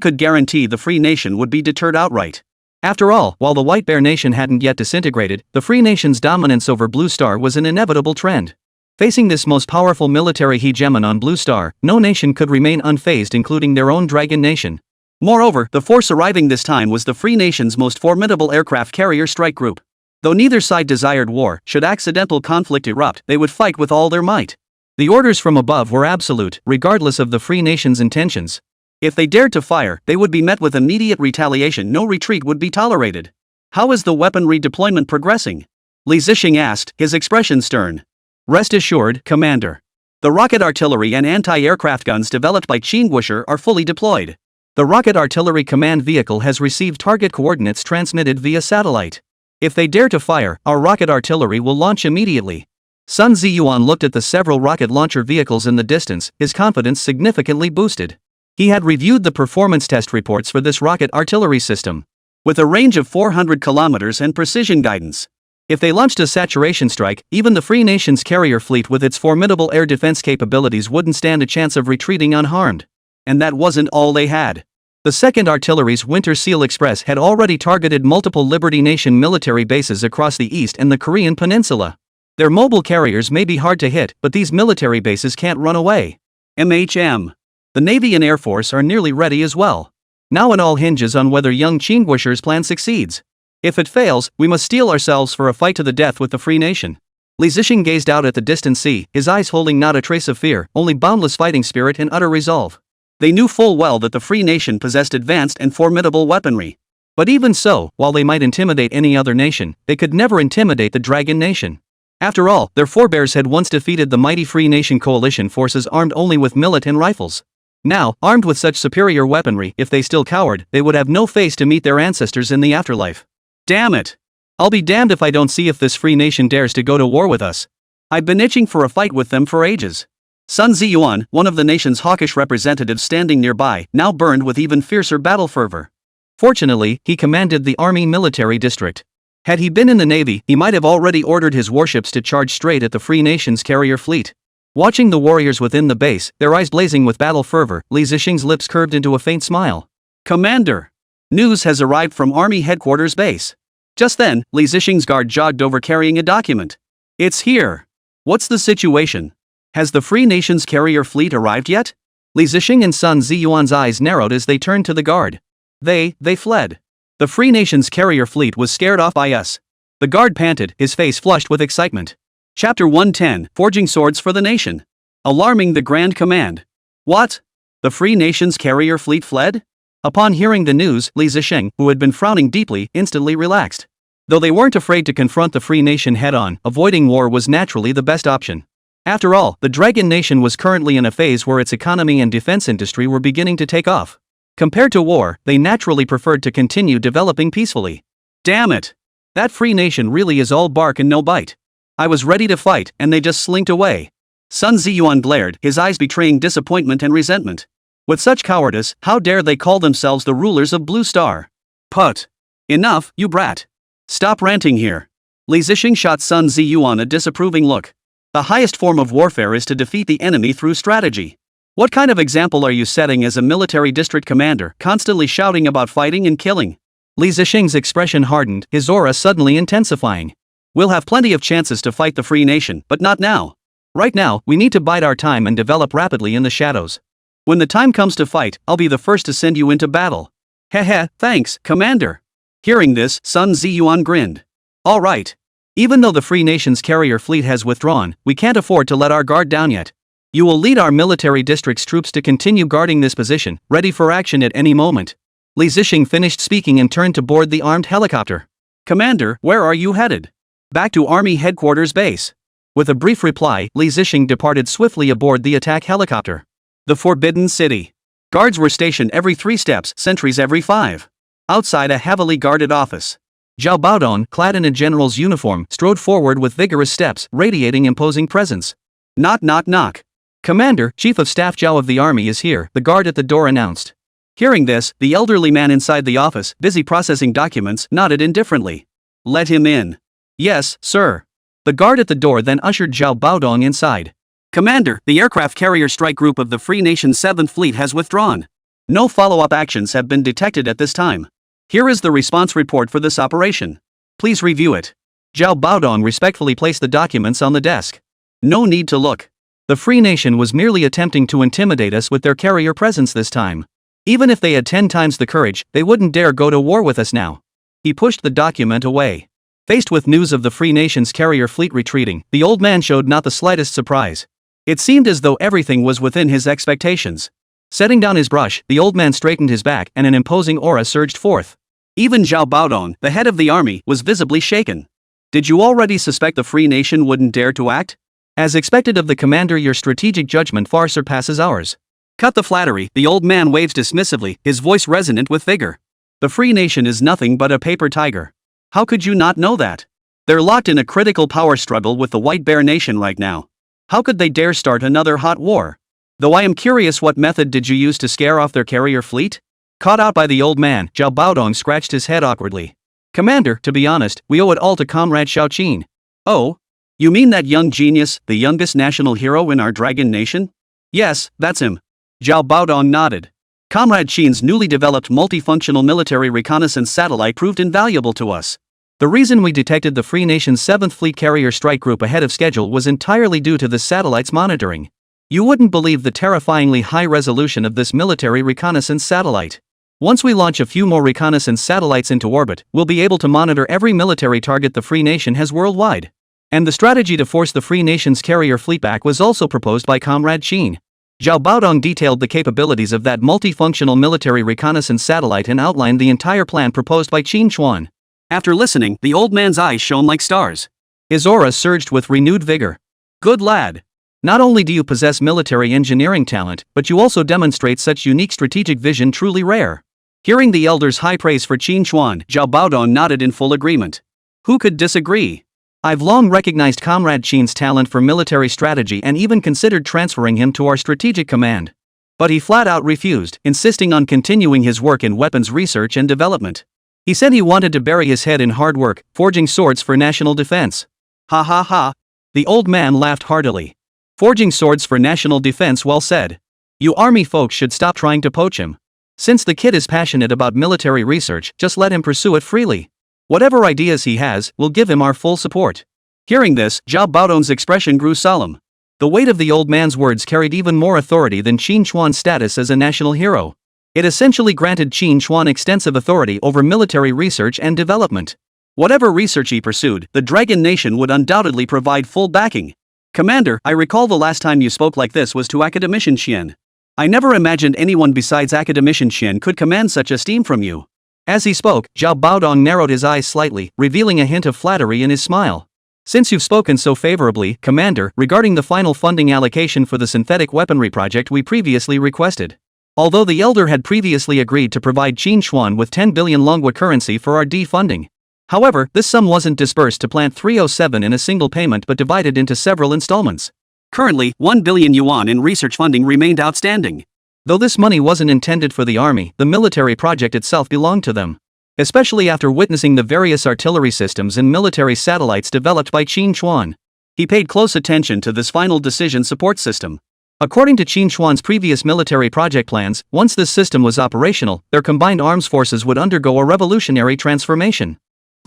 could guarantee the Free Nation would be deterred outright. After all, while the White Bear Nation hadn't yet disintegrated, the Free Nation's dominance over Blue Star was an inevitable trend. Facing this most powerful military hegemon on Blue Star, no nation could remain unfazed, including their own Dragon Nation. Moreover, the force arriving this time was the Free Nation's most formidable aircraft carrier strike group. Though neither side desired war, should accidental conflict erupt, they would fight with all their might. The orders from above were absolute, regardless of the Free Nation's intentions. If they dared to fire, they would be met with immediate retaliation. No retreat would be tolerated. How is the weaponry deployment progressing? Li Zixing asked, his expression stern. Rest assured, Commander. The rocket artillery and anti-aircraft guns developed by Qín Chuān are fully deployed. The rocket artillery command vehicle has received target coordinates transmitted via satellite. If they dare to fire, our rocket artillery will launch immediately. Sun Ziyuan looked at the several rocket launcher vehicles in the distance, his confidence significantly boosted. He had reviewed the performance test reports for this rocket artillery system. with a range of 400 kilometers and precision guidance. If they launched a saturation strike, even the Free Nation's carrier fleet with its formidable air defense capabilities wouldn't stand a chance of retreating unharmed. And that wasn't all they had. The 2nd Artillery's Winter Seal Express had already targeted multiple Liberty Nation military bases across the east and the Korean peninsula. Their mobile carriers may be hard to hit, but these military bases can't run away. The Navy and Air Force are nearly ready as well. Now it all hinges on whether young Qín Chuān's plan succeeds. If it fails, we must steel ourselves for a fight to the death with the Free Nation. Li Zixing gazed out at the distant sea, his eyes holding not a trace of fear, only boundless fighting spirit and utter resolve. They knew full well that the Free Nation possessed advanced and formidable weaponry. But even so, while they might intimidate any other nation, they could never intimidate the Dragon Nation. After all, their forebears had once defeated the mighty Free Nation coalition forces armed only with millet and rifles. Now, armed with such superior weaponry, if they still cowered, they would have no face to meet their ancestors in the afterlife. Damn it! I'll be damned if I don't see if this Free Nation dares to go to war with us. I've been itching for a fight with them for ages. Sun Ziyuan, one of the nation's hawkish representatives standing nearby, now burned with even fiercer battle fervor. Fortunately, he commanded the Army Military District. Had he been in the Navy, he might have already ordered his warships to charge straight at the Free Nation's carrier fleet. Watching the warriors within the base, their eyes blazing with battle fervor, Li Zixing's lips curved into a faint smile. Commander! News has arrived from Army Headquarters Base. Just then, Li Zixing's guard jogged over carrying a document. It's here. What's the situation? Has the Free Nation's carrier fleet arrived yet? Li Zixing and Sun Ziyuan's eyes narrowed as they turned to the guard. They fled. The Free Nation's carrier fleet was scared off by us. The guard panted, his face flushed with excitement. Chapter 110, Forging Swords for the Nation. Alarming the Grand Command. What? The Free Nation's carrier fleet fled? Upon hearing the news, Li Zixing, who had been frowning deeply, instantly relaxed. Though they weren't afraid to confront the Free Nation head-on, avoiding war was naturally the best option. After all, the Dragon Nation was currently in a phase where its economy and defense industry were beginning to take off. Compared to war, they naturally preferred to continue developing peacefully. Damn it! That Free Nation really is all bark and no bite. I was ready to fight, and they just slinked away. Sun Ziyuan glared, his eyes betraying disappointment and resentment. With such cowardice, how dare they call themselves the rulers of Blue Star? Put! Enough, you brat! Stop ranting here. Li Zixing shot Sun Ziyuan a disapproving look. The highest form of warfare is to defeat the enemy through strategy. What kind of example are you setting as a military district commander, constantly shouting about fighting and killing? Li Zixing's expression hardened, his aura suddenly intensifying. We'll have plenty of chances to fight the Free Nation, but not now. Right now, we need to bide our time and develop rapidly in the shadows. When the time comes to fight, I'll be the first to send you into battle. Heh, thanks, Commander. Hearing this, Sun Ziyuan grinned. All right. Even though the Free Nation's carrier fleet has withdrawn, we can't afford to let our guard down yet. You will lead our military district's troops to continue guarding this position, ready for action at any moment. Li Zixing finished speaking and turned to board the armed helicopter. Commander, where are you headed? Back to Army Headquarters Base. With a brief reply, Li Zixing departed swiftly aboard the attack helicopter. The Forbidden City. Guards were stationed every 3 steps, sentries every 5. Outside a heavily guarded office, Zhao Baodong, clad in a general's uniform, strode forward with vigorous steps, radiating imposing presence. Knock knock knock. Commander, Chief of Staff Zhao of the Army is here, the guard at the door announced. Hearing this, the elderly man inside the office, busy processing documents, nodded indifferently. Let him in. Yes, sir. The guard at the door then ushered Zhao Baodong inside. Commander, the aircraft carrier strike group of the Free Nation's 7th Fleet has withdrawn. No follow-up actions have been detected at this time. Here is the response report for this operation. Please review it. Zhao Baodong respectfully placed the documents on the desk. No need to look. The Free Nation was merely attempting to intimidate us with their carrier presence this time. Even if they had 10 times the courage, they wouldn't dare go to war with us now. He pushed the document away. Faced with news of the Free Nation's carrier fleet retreating, the old man showed not the slightest surprise. It seemed as though everything was within his expectations. Setting down his brush, the old man straightened his back and an imposing aura surged forth. Even Zhao Baodong, the head of the army, was visibly shaken. Did you already suspect the Free Nation wouldn't dare to act? As expected of the commander, your strategic judgment far surpasses ours. Cut the flattery, the old man waved dismissively, his voice resonant with vigor. The Free Nation is nothing but a paper tiger. How could you not know that? They're locked in a critical power struggle with the White Bear Nation right now. How could they dare start another hot war? Though I am curious, what method did you use to scare off their carrier fleet? Caught out by the old man, Zhao Baodong scratched his head awkwardly. Commander, to be honest, we owe it all to Comrade Xiao Qin. Oh? You mean that young genius, the youngest national hero in our Dragon Nation? Yes, that's him. Zhao Baodong nodded. Comrade Qin's newly developed multifunctional military reconnaissance satellite proved invaluable to us. The reason we detected the Free Nation's 7th Fleet Carrier Strike Group ahead of schedule was entirely due to the satellite's monitoring. You wouldn't believe the terrifyingly high resolution of this military reconnaissance satellite. Once we launch a few more reconnaissance satellites into orbit, we'll be able to monitor every military target the Free Nation has worldwide. And the strategy to force the Free Nation's carrier fleet back was also proposed by Comrade Qin. Zhao Baodong detailed the capabilities of that multifunctional military reconnaissance satellite and outlined the entire plan proposed by Qín Chuān. After listening, the old man's eyes shone like stars. His aura surged with renewed vigor. Good lad. Not only do you possess military engineering talent, but you also demonstrate such unique strategic vision truly rare. Hearing the elder's high praise for Qín Chuān, Zhao Baodong nodded in full agreement. Who could disagree? I've long recognized Comrade Qin's talent for military strategy and even considered transferring him to our strategic command. But he flat out refused, insisting on continuing his work in weapons research and development. He said he wanted to bury his head in hard work, forging swords for national defense. Ha ha ha. The old man laughed heartily. Forging swords for national defense, well said. You army folks should stop trying to poach him. Since the kid is passionate about military research, just let him pursue it freely. Whatever ideas he has, we'll give him our full support. Hearing this, Zhao Baodong's expression grew solemn. The weight of the old man's words carried even more authority than Qín Chuān's status as a national hero. It essentially granted Qín Chuān extensive authority over military research and development. Whatever research he pursued, the Dragon Nation would undoubtedly provide full backing. Commander, I recall the last time you spoke like this was to Academician Xian. I never imagined anyone besides Academician Xian could command such esteem from you. As he spoke, Zhao Baodong narrowed his eyes slightly, revealing a hint of flattery in his smile. Since you've spoken so favorably, Commander, regarding the final funding allocation for the synthetic weaponry project we previously requested. Although the elder had previously agreed to provide Qín Chuān with 10 billion Longguo currency for our funding. However, this sum wasn't dispersed to Plant 307 in a single payment but divided into several installments. Currently, 1 billion yuan in research funding remained outstanding. Though this money wasn't intended for the army, the military project itself belonged to them. Especially after witnessing the various artillery systems and military satellites developed by Qín Chuān. He paid close attention to this final decision support system. According to Qín Chuān's previous military project plans, once this system was operational, their combined arms forces would undergo a revolutionary transformation.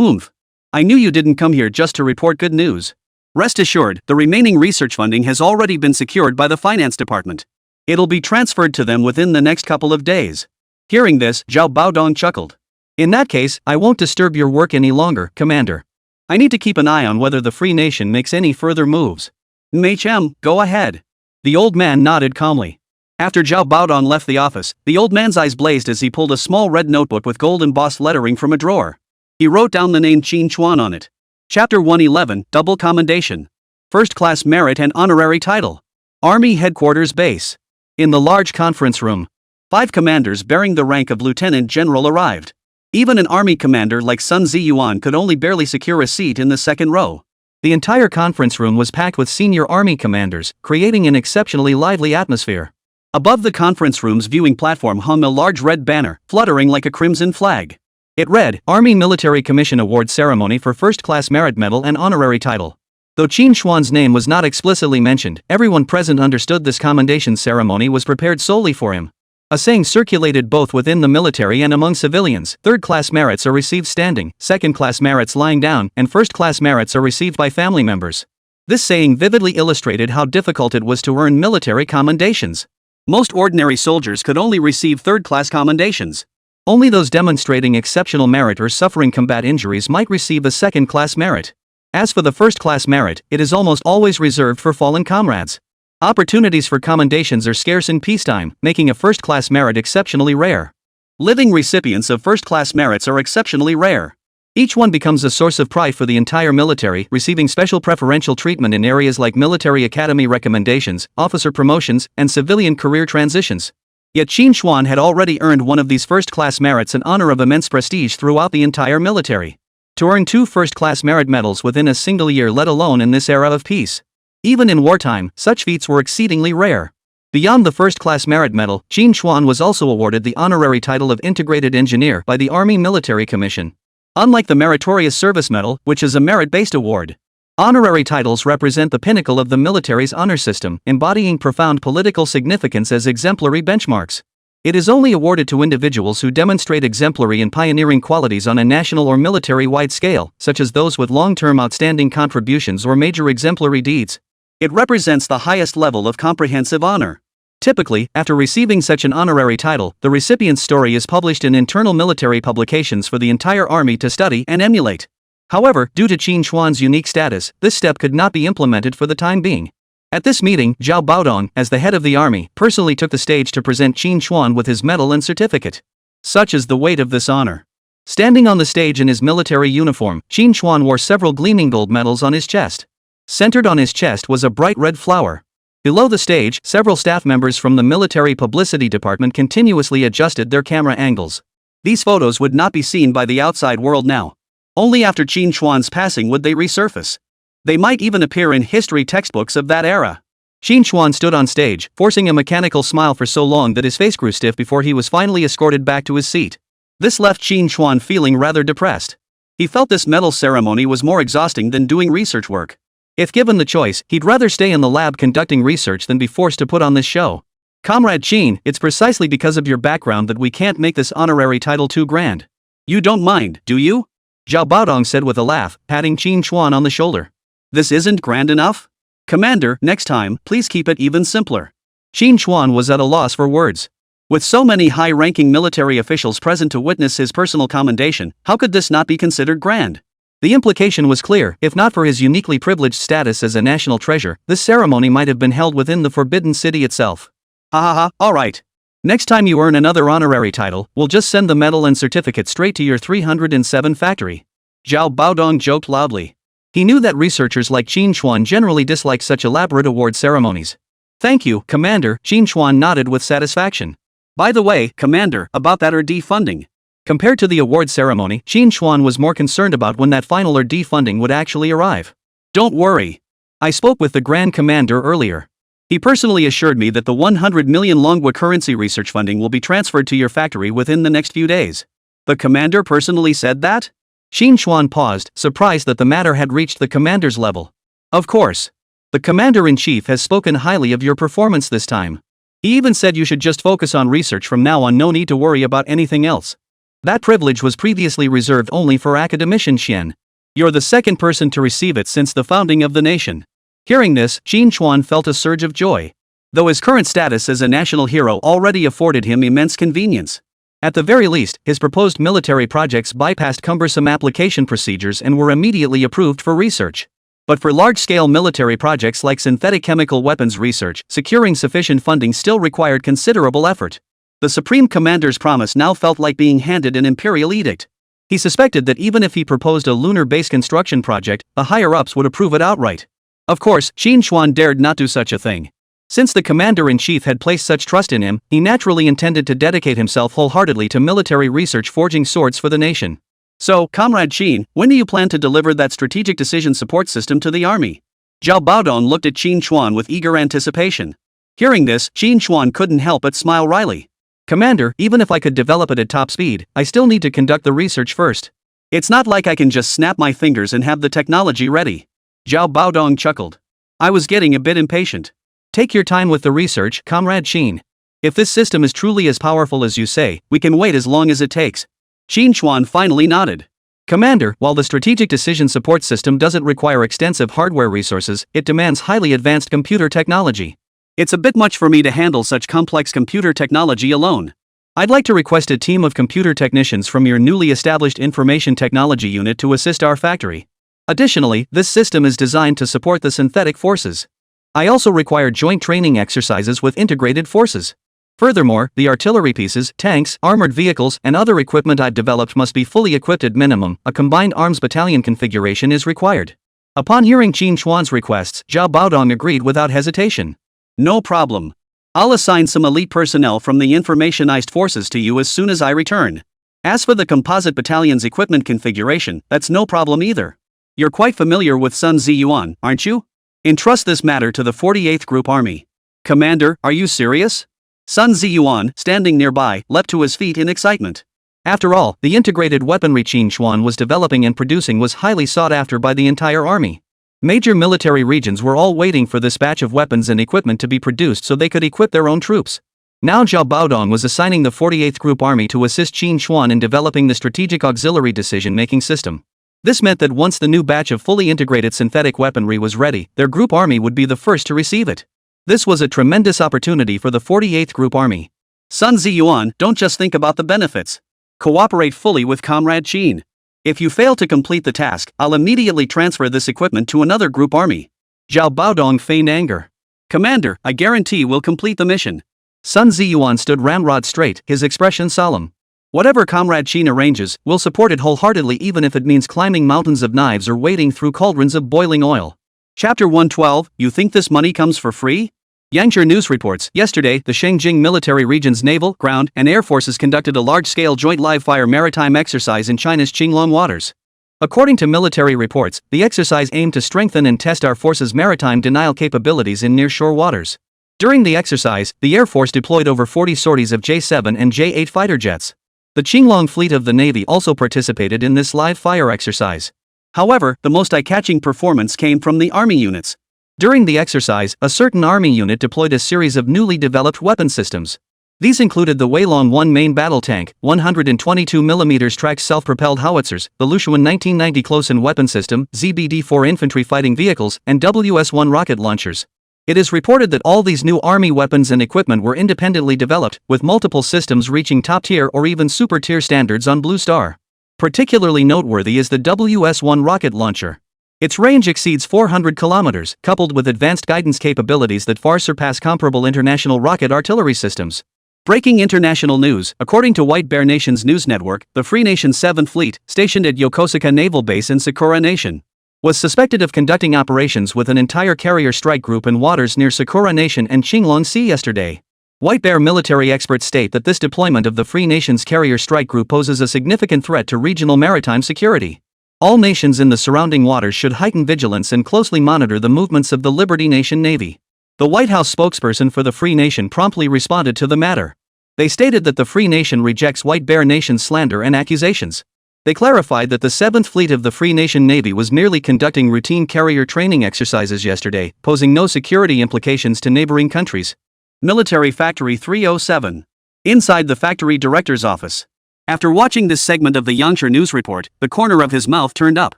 Oomph. I knew you didn't come here just to report good news. Rest assured, the remaining research funding has already been secured by the finance department. It'll be transferred to them within the next couple of days. Hearing this, Zhao Baodong chuckled. In that case, I won't disturb your work any longer, Commander. I need to keep an eye on whether the Free Nation makes any further moves. Mei Chem, go ahead. The old man nodded calmly. After Zhao Baodong left the office, the old man's eyes blazed as he pulled a small red notebook with gold embossed lettering from a drawer. He wrote down the name Qín Chuān on it. Chapter 111, Double Commendation. First Class Merit and Honorary Title. Army Headquarters Base. In the large conference room, 5 commanders bearing the rank of Lieutenant General arrived. Even an army commander like Sun Ziyuan could only barely secure a seat in the second row. The entire conference room was packed with senior army commanders, creating an exceptionally lively atmosphere. Above the conference room's viewing platform hung a large red banner, fluttering like a crimson flag. It read, Army Military Commission Award Ceremony for First Class Merit Medal and Honorary Title. Though Qín Chuān's name was not explicitly mentioned, everyone present understood this commendation ceremony was prepared solely for him. A saying circulated both within the military and among civilians: third-class merits are received standing, second-class merits lying down, and first-class merits are received by family members. This saying vividly illustrated how difficult it was to earn military commendations. Most ordinary soldiers could only receive third-class commendations. Only those demonstrating exceptional merit or suffering combat injuries might receive a second-class merit. As for the first-class merit, it is almost always reserved for fallen comrades. Opportunities for commendations are scarce in peacetime, making a first-class merit exceptionally rare. Living recipients of first-class merits are exceptionally rare. Each one becomes a source of pride for the entire military, receiving special preferential treatment in areas like military academy recommendations, officer promotions, and civilian career transitions. Yet Qín Chuān had already earned one of these first-class merits, an honor of immense prestige throughout the entire military. To earn 2 first-class merit medals within a single year, let alone in this era of peace. Even in wartime, such feats were exceedingly rare. Beyond the first-class merit medal, Qín Chuān was also awarded the honorary title of Integrated Engineer by the Army Military Commission. Unlike the Meritorious Service Medal, which is a merit-based award, honorary titles represent the pinnacle of the military's honor system, embodying profound political significance as exemplary benchmarks. It is only awarded to individuals who demonstrate exemplary and pioneering qualities on a national or military-wide scale, such as those with long-term outstanding contributions or major exemplary deeds. It represents the highest level of comprehensive honor. Typically, after receiving such an honorary title, the recipient's story is published in internal military publications for the entire army to study and emulate. However, due to Qín Chuān's unique status, this step could not be implemented for the time being. At this meeting, Zhao Baodong, as the head of the army, personally took the stage to present Qín Chuān with his medal and certificate. Such is the weight of this honor. Standing on the stage in his military uniform, Qín Chuān wore several gleaming gold medals on his chest. Centered on his chest was a bright red flower. Below the stage, several staff members from the military publicity department continuously adjusted their camera angles. These photos would not be seen by the outside world now. Only after Qín Chuān's passing would they resurface. They might even appear in history textbooks of that era. Qín Chuān stood on stage, forcing a mechanical smile for so long that his face grew stiff before he was finally escorted back to his seat. This left Qín Chuān feeling rather depressed. He felt this medal ceremony was more exhausting than doing research work. If given the choice, he'd rather stay in the lab conducting research than be forced to put on this show. Comrade Qín, it's precisely because of your background that we can't make this honorary title too grand. You don't mind, do you? Zhao Baodong said with a laugh, patting Qín Chuān on the shoulder. This isn't grand enough? Commander, next time, please keep it even simpler. Qín Chuān was at a loss for words. With so many high-ranking military officials present to witness his personal commendation, how could this not be considered grand? The implication was clear: if not for his uniquely privileged status as a national treasure, this ceremony might have been held within the Forbidden City itself. Ha ha ha, alright. Next time you earn another honorary title, we'll just send the medal and certificate straight to your 307 factory. Zhao Baodong joked loudly. He knew that researchers like Qín Chuān generally dislike such elaborate award ceremonies. Thank you, Commander, Qín Chuān nodded with satisfaction. By the way, Commander, about that RD funding. Compared to the award ceremony, Qín Chuān was more concerned about when that final RD funding would actually arrive. Don't worry. I spoke with the Grand Commander earlier. He personally assured me that the 100 million Longguo currency research funding will be transferred to your factory within the next few days. The Commander personally said that? Qín Chuān paused, surprised that the matter had reached the Commander's level. Of course. The Commander-in-Chief has spoken highly of your performance this time. He even said you should just focus on research from now on, no need to worry about anything else. That privilege was previously reserved only for academician Xian. You're the second person to receive it since the founding of the nation. Hearing this, Qín Chuān felt a surge of joy. Though his current status as a national hero already afforded him immense convenience. At the very least, his proposed military projects bypassed cumbersome application procedures and were immediately approved for research. But for large-scale military projects like synthetic chemical weapons research, securing sufficient funding still required considerable effort. The Supreme Commander's promise now felt like being handed an imperial edict. He suspected that even if he proposed a lunar base construction project, the higher-ups would approve it outright. Of course, Qín Chuān dared not do such a thing. Since the Commander-in-Chief had placed such trust in him, he naturally intended to dedicate himself wholeheartedly to military research, forging swords for the nation. So, Comrade Qín, when do you plan to deliver that strategic decision support system to the army? Zhao Baodong looked at Qín Chuān with eager anticipation. Hearing this, Qín Chuān couldn't help but smile wryly. Commander, even if I could develop it at top speed, I still need to conduct the research first. It's not like I can just snap my fingers and have the technology ready. Zhao Baodong chuckled. I was getting a bit impatient. Take your time with the research, Comrade Qín. If this system is truly as powerful as you say, we can wait as long as it takes. Qín Chuān finally nodded. Commander, while the strategic decision support system doesn't require extensive hardware resources, it demands highly advanced computer technology. It's a bit much for me to handle such complex computer technology alone. I'd like to request a team of computer technicians from your newly established Information Technology Unit to assist our factory. Additionally, this system is designed to support the synthetic forces. I also require joint training exercises with integrated forces. Furthermore, the artillery pieces, tanks, armored vehicles, and other equipment I've developed must be fully equipped at minimum. A combined arms battalion configuration is required. Upon hearing Qín Chuān's requests, Zhao Baodong agreed without hesitation. No problem. I'll assign some elite personnel from the informationized forces to you as soon as I return. As for the composite battalion's equipment configuration, that's no problem either. You're quite familiar with Sun Ziyuan, aren't you? Entrust this matter to the 48th Group Army. Commander, are you serious? Sun Ziyuan, standing nearby, leapt to his feet in excitement. After all, the integrated weaponry Qín Chuān was developing and producing was highly sought after by the entire army. Major military regions were all waiting for this batch of weapons and equipment to be produced so they could equip their own troops. Now Zhao Baodong was assigning the 48th Group Army to assist Qín Chuān in developing the Strategic Auxiliary Decision-Making System. This meant that once the new batch of fully integrated synthetic weaponry was ready, their Group Army would be the first to receive it. This was a tremendous opportunity for the 48th Group Army. Sun Ziyuan, don't just think about the benefits. Cooperate fully with Comrade Qín. If you fail to complete the task, I'll immediately transfer this equipment to another Group Army. Zhao Baodong feigned anger. Commander, I guarantee we'll complete the mission. Sun Ziyuan stood ramrod straight, his expression solemn. Whatever Comrade Qín arranges, we'll support it wholeheartedly even if it means climbing mountains of knives or wading through cauldrons of boiling oil. Chapter 112, You think this money comes for free? Yangzhou News reports, yesterday, the Shengjing Military Region's naval, ground, and air forces conducted a large-scale joint live-fire maritime exercise in China's Qinglong waters. According to military reports, the exercise aimed to strengthen and test our forces' maritime denial capabilities in nearshore waters. During the exercise, the Air Force deployed over 40 sorties of J-7 and J-8 fighter jets. The Qinglong fleet of the Navy also participated in this live-fire exercise. However, the most eye-catching performance came from the Army units. During the exercise, a certain Army unit deployed a series of newly developed weapon systems. These included the Weilong 1 main battle tank, 122mm tracked self-propelled howitzers, the Lushuan 1990 close-in weapon system, ZBD-4 infantry fighting vehicles, and WS-1 rocket launchers. It is reported that all these new Army weapons and equipment were independently developed, with multiple systems reaching top-tier or even super-tier standards on Blue Star. Particularly noteworthy is the WS-1 rocket launcher. Its range exceeds 400 kilometers, coupled with advanced guidance capabilities that far surpass comparable international rocket artillery systems. Breaking international news, according to White Bear Nation's news network, the Free Nation's 7th Fleet, stationed at Yokosuka Naval Base in Sakura Nation, was suspected of conducting operations with an entire carrier strike group in waters near Sakura Nation and Qinglong Sea yesterday. White Bear military experts state that this deployment of the Free Nation's carrier strike group poses a significant threat to regional maritime security. All nations in the surrounding waters should heighten vigilance and closely monitor the movements of the Liberty Nation Navy. The White House spokesperson for the Free Nation promptly responded to the matter. They stated that the Free Nation rejects White Bear Nation's slander and accusations. They clarified that the 7th Fleet of the Free Nation Navy was merely conducting routine carrier training exercises yesterday, posing no security implications to neighboring countries. Military Factory 307. Inside the factory director's office. After watching this segment of the Yangzhou News report, the corner of his mouth turned up.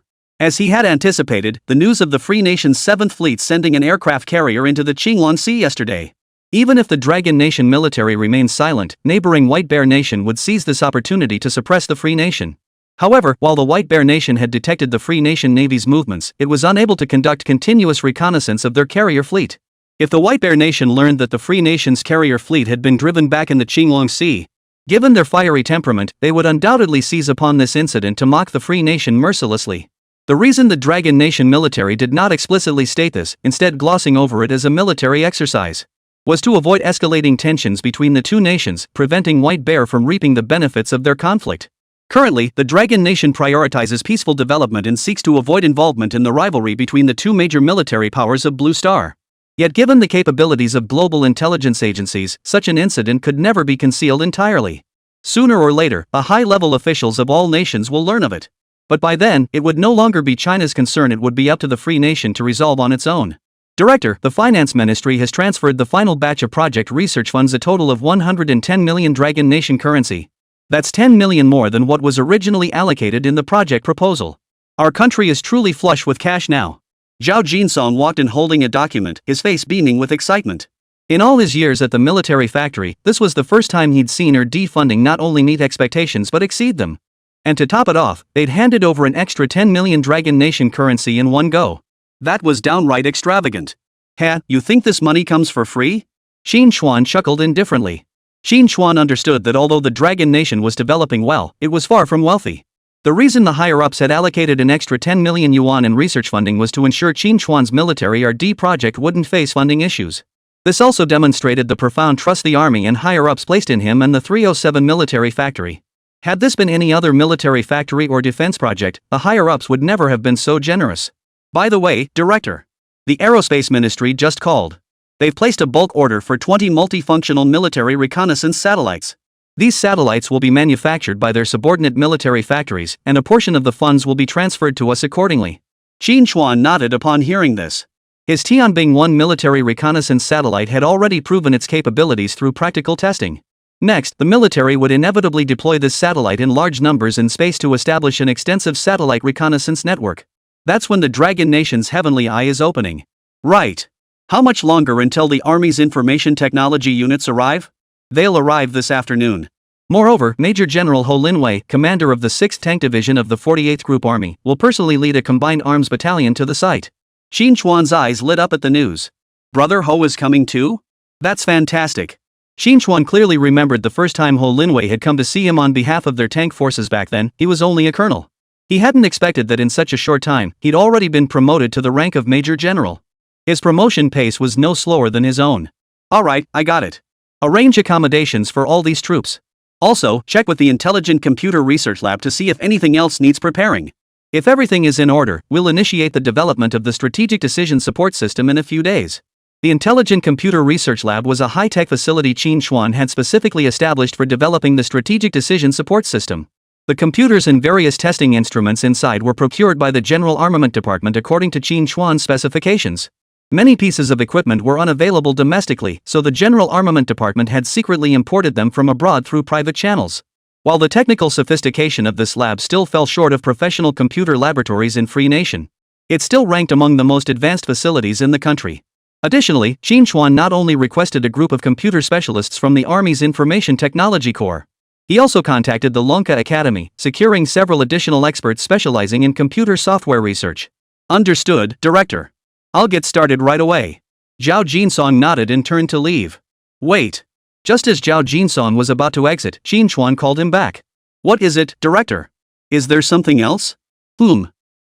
As he had anticipated, the news of the Free Nation's 7th Fleet sending an aircraft carrier into the Qinglong Sea yesterday. Even if the Dragon Nation military remains silent, neighboring White Bear Nation would seize this opportunity to suppress the Free Nation. However, while the White Bear Nation had detected the Free Nation Navy's movements, it was unable to conduct continuous reconnaissance of their carrier fleet. If the White Bear Nation learned that the Free Nation's carrier fleet had been driven back in the Qinglong Sea, given their fiery temperament, they would undoubtedly seize upon this incident to mock the Free Nation mercilessly. The reason the Dragon Nation military did not explicitly state this, instead glossing over it as a military exercise, was to avoid escalating tensions between the two nations, preventing White Bear from reaping the benefits of their conflict. Currently, the Dragon Nation prioritizes peaceful development and seeks to avoid involvement in the rivalry between the two major military powers of Blue Star. Yet given the capabilities of global intelligence agencies, such an incident could never be concealed entirely. Sooner or later, high-level officials of all nations will learn of it. But by then, it would no longer be China's concern, it would be up to the Free Nation to resolve on its own. Director, the Finance Ministry has transferred the final batch of project research funds, a total of 110 million Dragon Nation currency. That's 10 million more than what was originally allocated in the project proposal. Our country is truly flush with cash now. Zhao Jinsong walked in holding a document, his face beaming with excitement. In all his years at the military factory, this was the first time he'd seen her funding not only meet expectations but exceed them. And to top it off, they'd handed over an extra 10 million Dragon Nation currency in one go. That was downright extravagant. Ha, you think this money comes for free? Qín Chuān chuckled indifferently. Qín Chuān understood that although the Dragon Nation was developing well, it was far from wealthy. The reason the higher-ups had allocated an extra 10 million yuan in research funding was to ensure Qín Chuān's military R&D project wouldn't face funding issues. This also demonstrated the profound trust the army and higher-ups placed in him and the 307 military factory. Had this been any other military factory or defense project, the higher-ups would never have been so generous. By the way, Director, the Aerospace Ministry just called. They've placed a bulk order for 20 multifunctional military reconnaissance satellites. These satellites will be manufactured by their subordinate military factories, and a portion of the funds will be transferred to us accordingly. Qín Chuān nodded upon hearing this. His Tianbing-1 military reconnaissance satellite had already proven its capabilities through practical testing. Next, the military would inevitably deploy this satellite in large numbers in space to establish an extensive satellite reconnaissance network. That's when the Dragon Nation's heavenly eye is opening. Right. How much longer until the Army's information technology units arrive? They'll arrive this afternoon. Moreover, Major General Ho Linwei, commander of the 6th Tank Division of the 48th Group Army, will personally lead a combined arms battalion to the site. Qín Chuān's eyes lit up at the news. Brother Ho is coming too? That's fantastic. Qín Chuān clearly remembered the first time Ho Linwei had come to see him on behalf of their tank forces. Back then, he was only a colonel. He hadn't expected that in such a short time, he'd already been promoted to the rank of Major General. His promotion pace was no slower than his own. Alright, I got it. Arrange accommodations for all these troops. Also, check with the Intelligent Computer Research Lab to see if anything else needs preparing. If everything is in order, we'll initiate the development of the Strategic Decision Support System in a few days. The Intelligent Computer Research Lab was a high-tech facility Qín Chuān had specifically established for developing the Strategic Decision Support System. The computers and various testing instruments inside were procured by the General Armament Department according to Qín Chuān's specifications. Many pieces of equipment were unavailable domestically, so the General Armament Department had secretly imported them from abroad through private channels. While the technical sophistication of this lab still fell short of professional computer laboratories in Free Nation, it still ranked among the most advanced facilities in the country. Additionally, Qín Chuān not only requested a group of computer specialists from the Army's Information Technology Corps, he also contacted the Longguo Academy, securing several additional experts specializing in computer software research. Understood, Director. I'll get started right away. Zhao Jinsong nodded and turned to leave. Wait. Just as Zhao Jinsong was about to exit, Qín Chuān called him back. What is it, Director? Is there something else?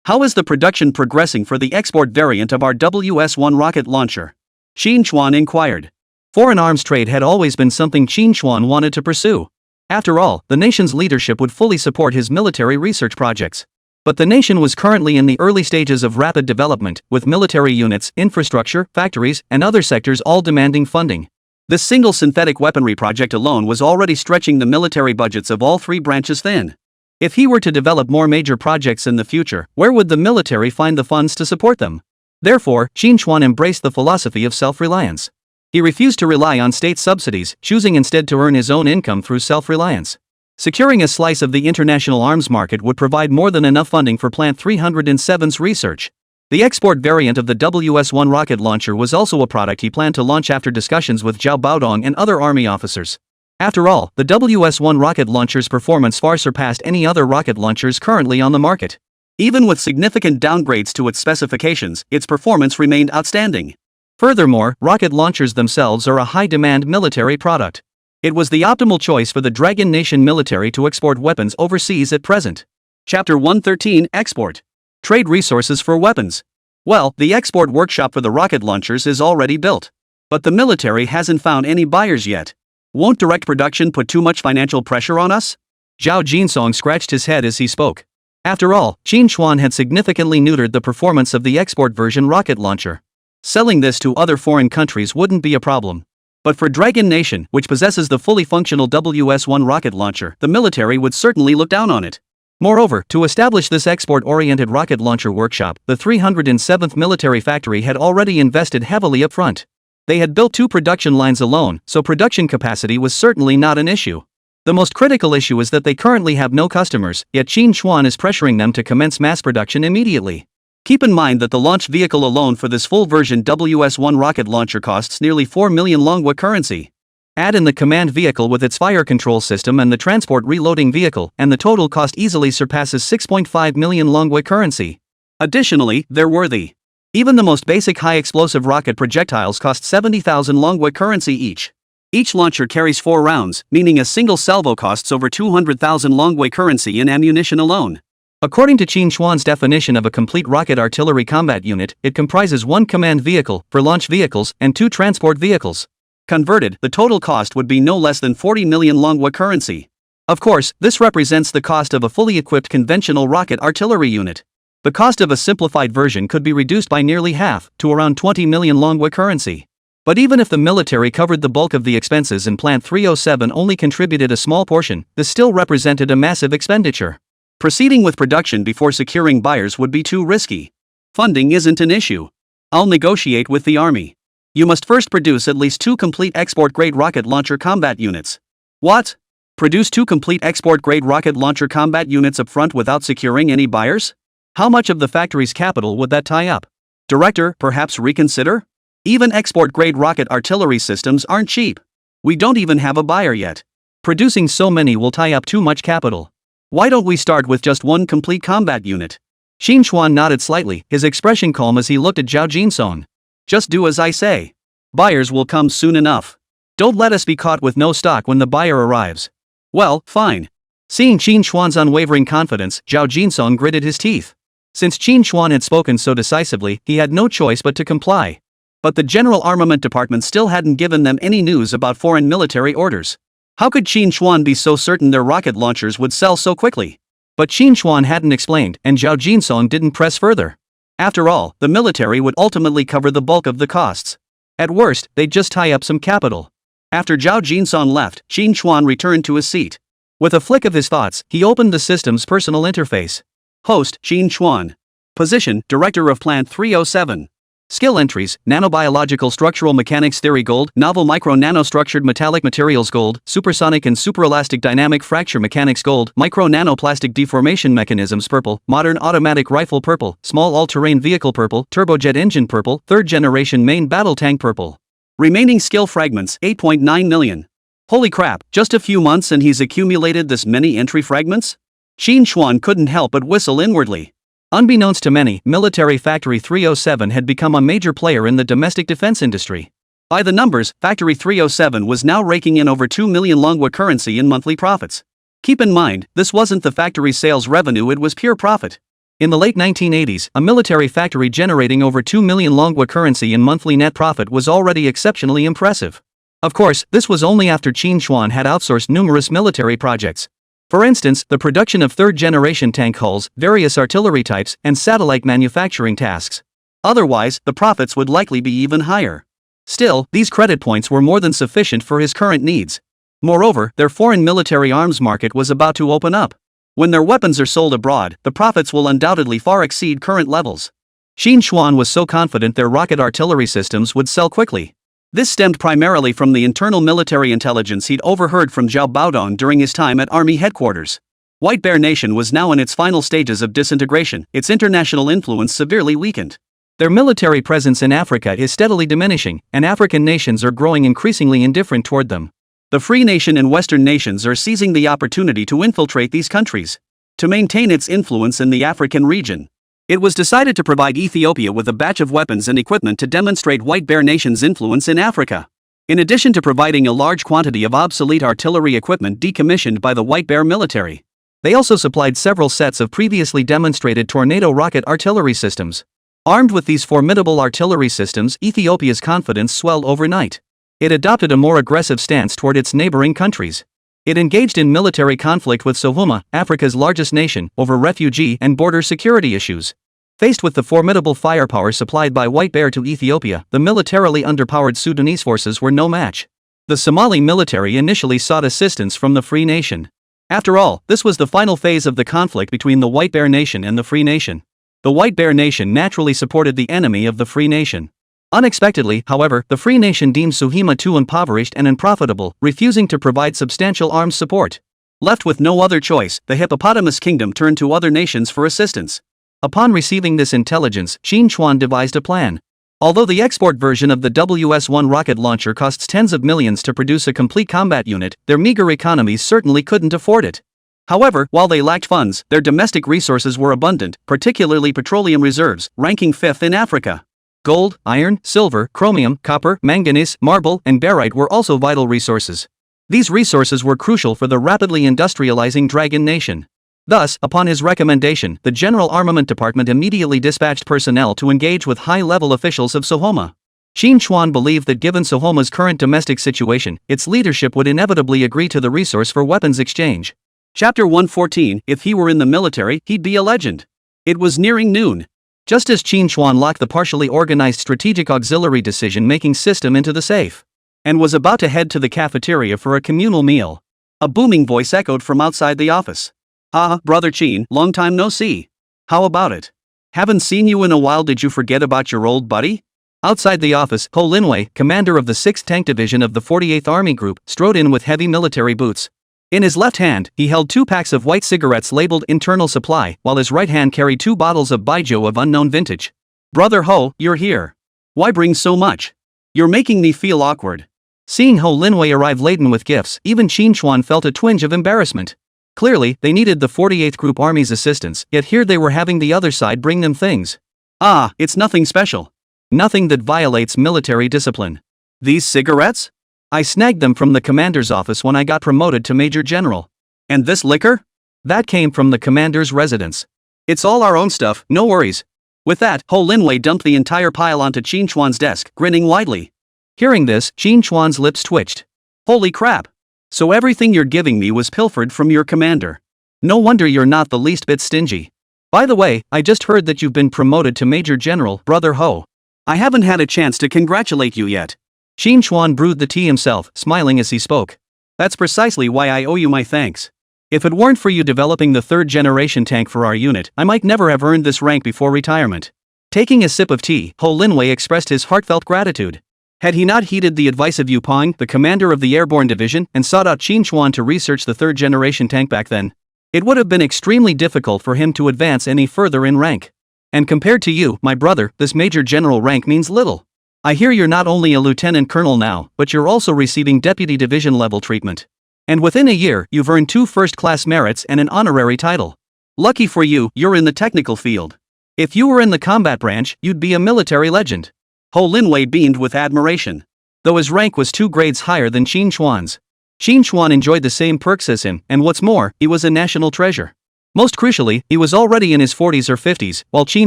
How is the production progressing for the export variant of our WS-1 rocket launcher? Qín Chuān inquired. Foreign arms trade had always been something Qín Chuān wanted to pursue. After all, the nation's leadership would fully support his military research projects. But the nation was currently in the early stages of rapid development, with military units, infrastructure, factories, and other sectors all demanding funding. This single synthetic weaponry project alone was already stretching the military budgets of all three branches thin. If he were to develop more major projects in the future, where would the military find the funds to support them? Therefore, Qín Chuān embraced the philosophy of self-reliance. He refused to rely on state subsidies, choosing instead to earn his own income through self-reliance. Securing a slice of the international arms market would provide more than enough funding for Plant 307's research. The export variant of the WS-1 rocket launcher was also a product he planned to launch after discussions with Zhao Baodong and other army officers. After all, the WS-1 rocket launcher's performance far surpassed any other rocket launchers currently on the market. Even with significant downgrades to its specifications, its performance remained outstanding. Furthermore, rocket launchers themselves are a high-demand military product. It was the optimal choice for the Dragon Nation military to export weapons overseas at present. Chapter 113 Export. Trade resources for weapons. Well, the export workshop for the rocket launchers is already built. But the military hasn't found any buyers yet. Won't direct production put too much financial pressure on us? Zhao Jinsong scratched his head as he spoke. After all, Qín Chuān had significantly neutered the performance of the export version rocket launcher. Selling this to other foreign countries wouldn't be a problem. But for Dragon Nation, which possesses the fully functional WS-1 rocket launcher, the military would certainly look down on it. Moreover, to establish this export-oriented rocket launcher workshop, the 307th Military Factory had already invested heavily upfront. They had built 2 production lines alone, so production capacity was certainly not an issue. The most critical issue is that they currently have no customers, yet Qín Chuān is pressuring them to commence mass production immediately. Keep in mind that the launch vehicle alone for this full-version WS-1 rocket launcher costs nearly 4 million Longguo currency. Add in the command vehicle with its fire control system and the transport reloading vehicle, and the total cost easily surpasses 6.5 million Longguo currency. Additionally, they're worthy. Even the most basic high-explosive rocket projectiles cost 70,000 Longguo currency each. Each launcher carries 4 rounds, meaning a single salvo costs over 200,000 Longguo currency in ammunition alone. According to Qín Chuān's definition of a complete rocket artillery combat unit, it comprises 1 command vehicle, for launch vehicles, and 2 transport vehicles. Converted, the total cost would be no less than 40 million Longguo currency. Of course, this represents the cost of a fully equipped conventional rocket artillery unit. The cost of a simplified version could be reduced by nearly half, to around 20 million Longguo currency. But even if the military covered the bulk of the expenses and Plant 307 only contributed a small portion, this still represented a massive expenditure. Proceeding with production before securing buyers would be too risky. Funding isn't an issue. I'll negotiate with the army. You must first produce at least 2 complete export-grade rocket launcher combat units. What? Produce 2 complete export-grade rocket launcher combat units up front without securing any buyers? How much of the factory's capital would that tie up? Director, perhaps reconsider? Even export-grade rocket artillery systems aren't cheap. We don't even have a buyer yet. Producing so many will tie up too much capital. Why don't we start with just 1 complete combat unit? Qín Chuān nodded slightly, his expression calm as he looked at Zhao Jinsong. Just do as I say. Buyers will come soon enough. Don't let us be caught with no stock when the buyer arrives. Well, fine. Seeing Qín Chuān's unwavering confidence, Zhao Jinsong gritted his teeth. Since Qín Chuān had spoken so decisively, he had no choice but to comply. But the General Armament Department still hadn't given them any news about foreign military orders. How could Qín Chuān be so certain their rocket launchers would sell so quickly? But Qín Chuān hadn't explained, and Zhao Jinsong didn't press further. After all, the military would ultimately cover the bulk of the costs. At worst, they'd just tie up some capital. After Zhao Jinsong left, Qín Chuān returned to his seat. With a flick of his thoughts, he opened the system's personal interface. Host, Qín Chuān. Position, Director of Plant 307. Skill entries, Nanobiological Structural Mechanics Theory Gold, Novel Micro-Nanostructured Metallic Materials Gold, Supersonic and Superelastic Dynamic Fracture Mechanics Gold, Micro-Nanoplastic Deformation Mechanisms Purple, Modern Automatic Rifle Purple, Small All-Terrain Vehicle Purple, Turbojet Engine Purple, 3rd Generation Main Battle Tank Purple. Remaining skill fragments, 8.9 million. Holy crap, just a few months and he's accumulated this many entry fragments? Qín Chuān couldn't help but whistle inwardly. Unbeknownst to many, Military Factory 307 had become a major player in the domestic defense industry. By the numbers, Factory 307 was now raking in over 2 million Longguo currency in monthly profits. Keep in mind, this wasn't the factory's sales revenue, it was pure profit. In the late 1980s, a military factory generating over 2 million Longguo currency in monthly net profit was already exceptionally impressive. Of course, this was only after Qín Chuān had outsourced numerous military projects. For instance, the production of 3rd-generation tank hulls, various artillery types, and satellite manufacturing tasks. Otherwise, the profits would likely be even higher. Still, these credit points were more than sufficient for his current needs. Moreover, their foreign military arms market was about to open up. When their weapons are sold abroad, the profits will undoubtedly far exceed current levels. Qín Chuān was so confident their rocket artillery systems would sell quickly. This stemmed primarily from the internal military intelligence he'd overheard from Zhao Baodong during his time at Army headquarters. White Bear Nation was now in its final stages of disintegration, its international influence severely weakened. Their military presence in Africa is steadily diminishing, and African nations are growing increasingly indifferent toward them. The Free Nation and Western nations are seizing the opportunity to infiltrate these countries. To maintain its influence in the African region, it was decided to provide Ethiopia with a batch of weapons and equipment to demonstrate White Bear Nation's influence in Africa. In addition to providing a large quantity of obsolete artillery equipment decommissioned by the White Bear military, they also supplied several sets of previously demonstrated Tornado rocket artillery systems. Armed with these formidable artillery systems, Ethiopia's confidence swelled overnight. It adopted a more aggressive stance toward its neighboring countries. It engaged in military conflict with Soma, Africa's largest nation, over refugee and border security issues. Faced with the formidable firepower supplied by White Bear to Ethiopia, the militarily underpowered Sudanese forces were no match. The Somali military initially sought assistance from the Free Nation. After all, this was the final phase of the conflict between the White Bear Nation and the Free Nation. The White Bear Nation naturally supported the enemy of the Free Nation. Unexpectedly, however, the Free Nation deemed Suhima too impoverished and unprofitable, refusing to provide substantial arms support. Left with no other choice, the Hippopotamus Kingdom turned to other nations for assistance. Upon receiving this intelligence, Qín Chuān devised a plan. Although the export version of the WS-1 rocket launcher costs tens of millions to produce a complete combat unit, their meager economies certainly couldn't afford it. However, while they lacked funds, their domestic resources were abundant, particularly petroleum reserves, ranking 5th in Africa. Gold, iron, silver, chromium, copper, manganese, marble, and barite were also vital resources. These resources were crucial for the rapidly industrializing Dragon Nation. Thus, upon his recommendation, the General Armament Department immediately dispatched personnel to engage with high-level officials of Soma. Qín Chuān believed that given Soma's current domestic situation, its leadership would inevitably agree to the resource for weapons exchange. Chapter 114, if he were in the military, he'd be a legend. It was nearing noon. just as Qín Chuān locked the partially organized strategic auxiliary decision-making system into the safe and was about to head to the cafeteria for a communal meal, a booming voice echoed from outside the office. "Ah, Brother Qín, long time no see. How about it? Haven't seen you in a while, did you forget about your old buddy?" Outside the office, Ho Linwei, commander of the 6th Tank Division of the 48th Army Group, strode in with heavy military boots. In his left hand, he held 2 packs of white cigarettes labeled internal supply, while his right hand carried 2 bottles of baijiu of unknown vintage. "Brother Ho, you're here. Why bring so much? You're making me feel awkward." Seeing Ho Linwei arrive laden with gifts, even Qín Chuān felt a twinge of embarrassment. Clearly, they needed the 48th Group Army's assistance, yet here they were having the other side bring them things. "Ah, it's nothing special. Nothing that violates military discipline. These cigarettes? I snagged them from the commander's office when I got promoted to Major General. And this liquor? That came from the commander's residence. It's all our own stuff, no worries." With that, Ho Linwei dumped the entire pile onto Qín Chuān's desk, grinning widely. Hearing this, Qín Chuān's lips twitched. "Holy crap! So everything you're giving me was pilfered from your commander. No wonder you're not the least bit stingy. By the way, I just heard that you've been promoted to Major General, Brother Ho. I haven't had a chance to congratulate you yet." Qín Chuān brewed the tea himself, smiling as he spoke. "That's precisely why I owe you my thanks. If it weren't for you developing the 3rd generation tank for our unit, I might never have earned this rank before retirement." Taking a sip of tea, Ho Linwei expressed his heartfelt gratitude. Had he not heeded the advice of Yu Peng, the commander of the airborne division, and sought out Qín Chuān to research the 3rd generation tank back then, it would have been extremely difficult for him to advance any further in rank. And compared to you, my brother, this major general rank means little. I hear you're not only a lieutenant colonel now, but you're also receiving deputy division level treatment. And within a year, you've earned 2 first-class merits and an honorary title. Lucky for you, you're in the technical field. If you were in the combat branch, you'd be a military legend." Ho Linwei beamed with admiration. Though his rank was 2 grades higher than Qín Chuān's, Qín Chuān enjoyed the same perks as him, and what's more, he was a national treasure. Most crucially, he was already in his 40s or 50s, while Qín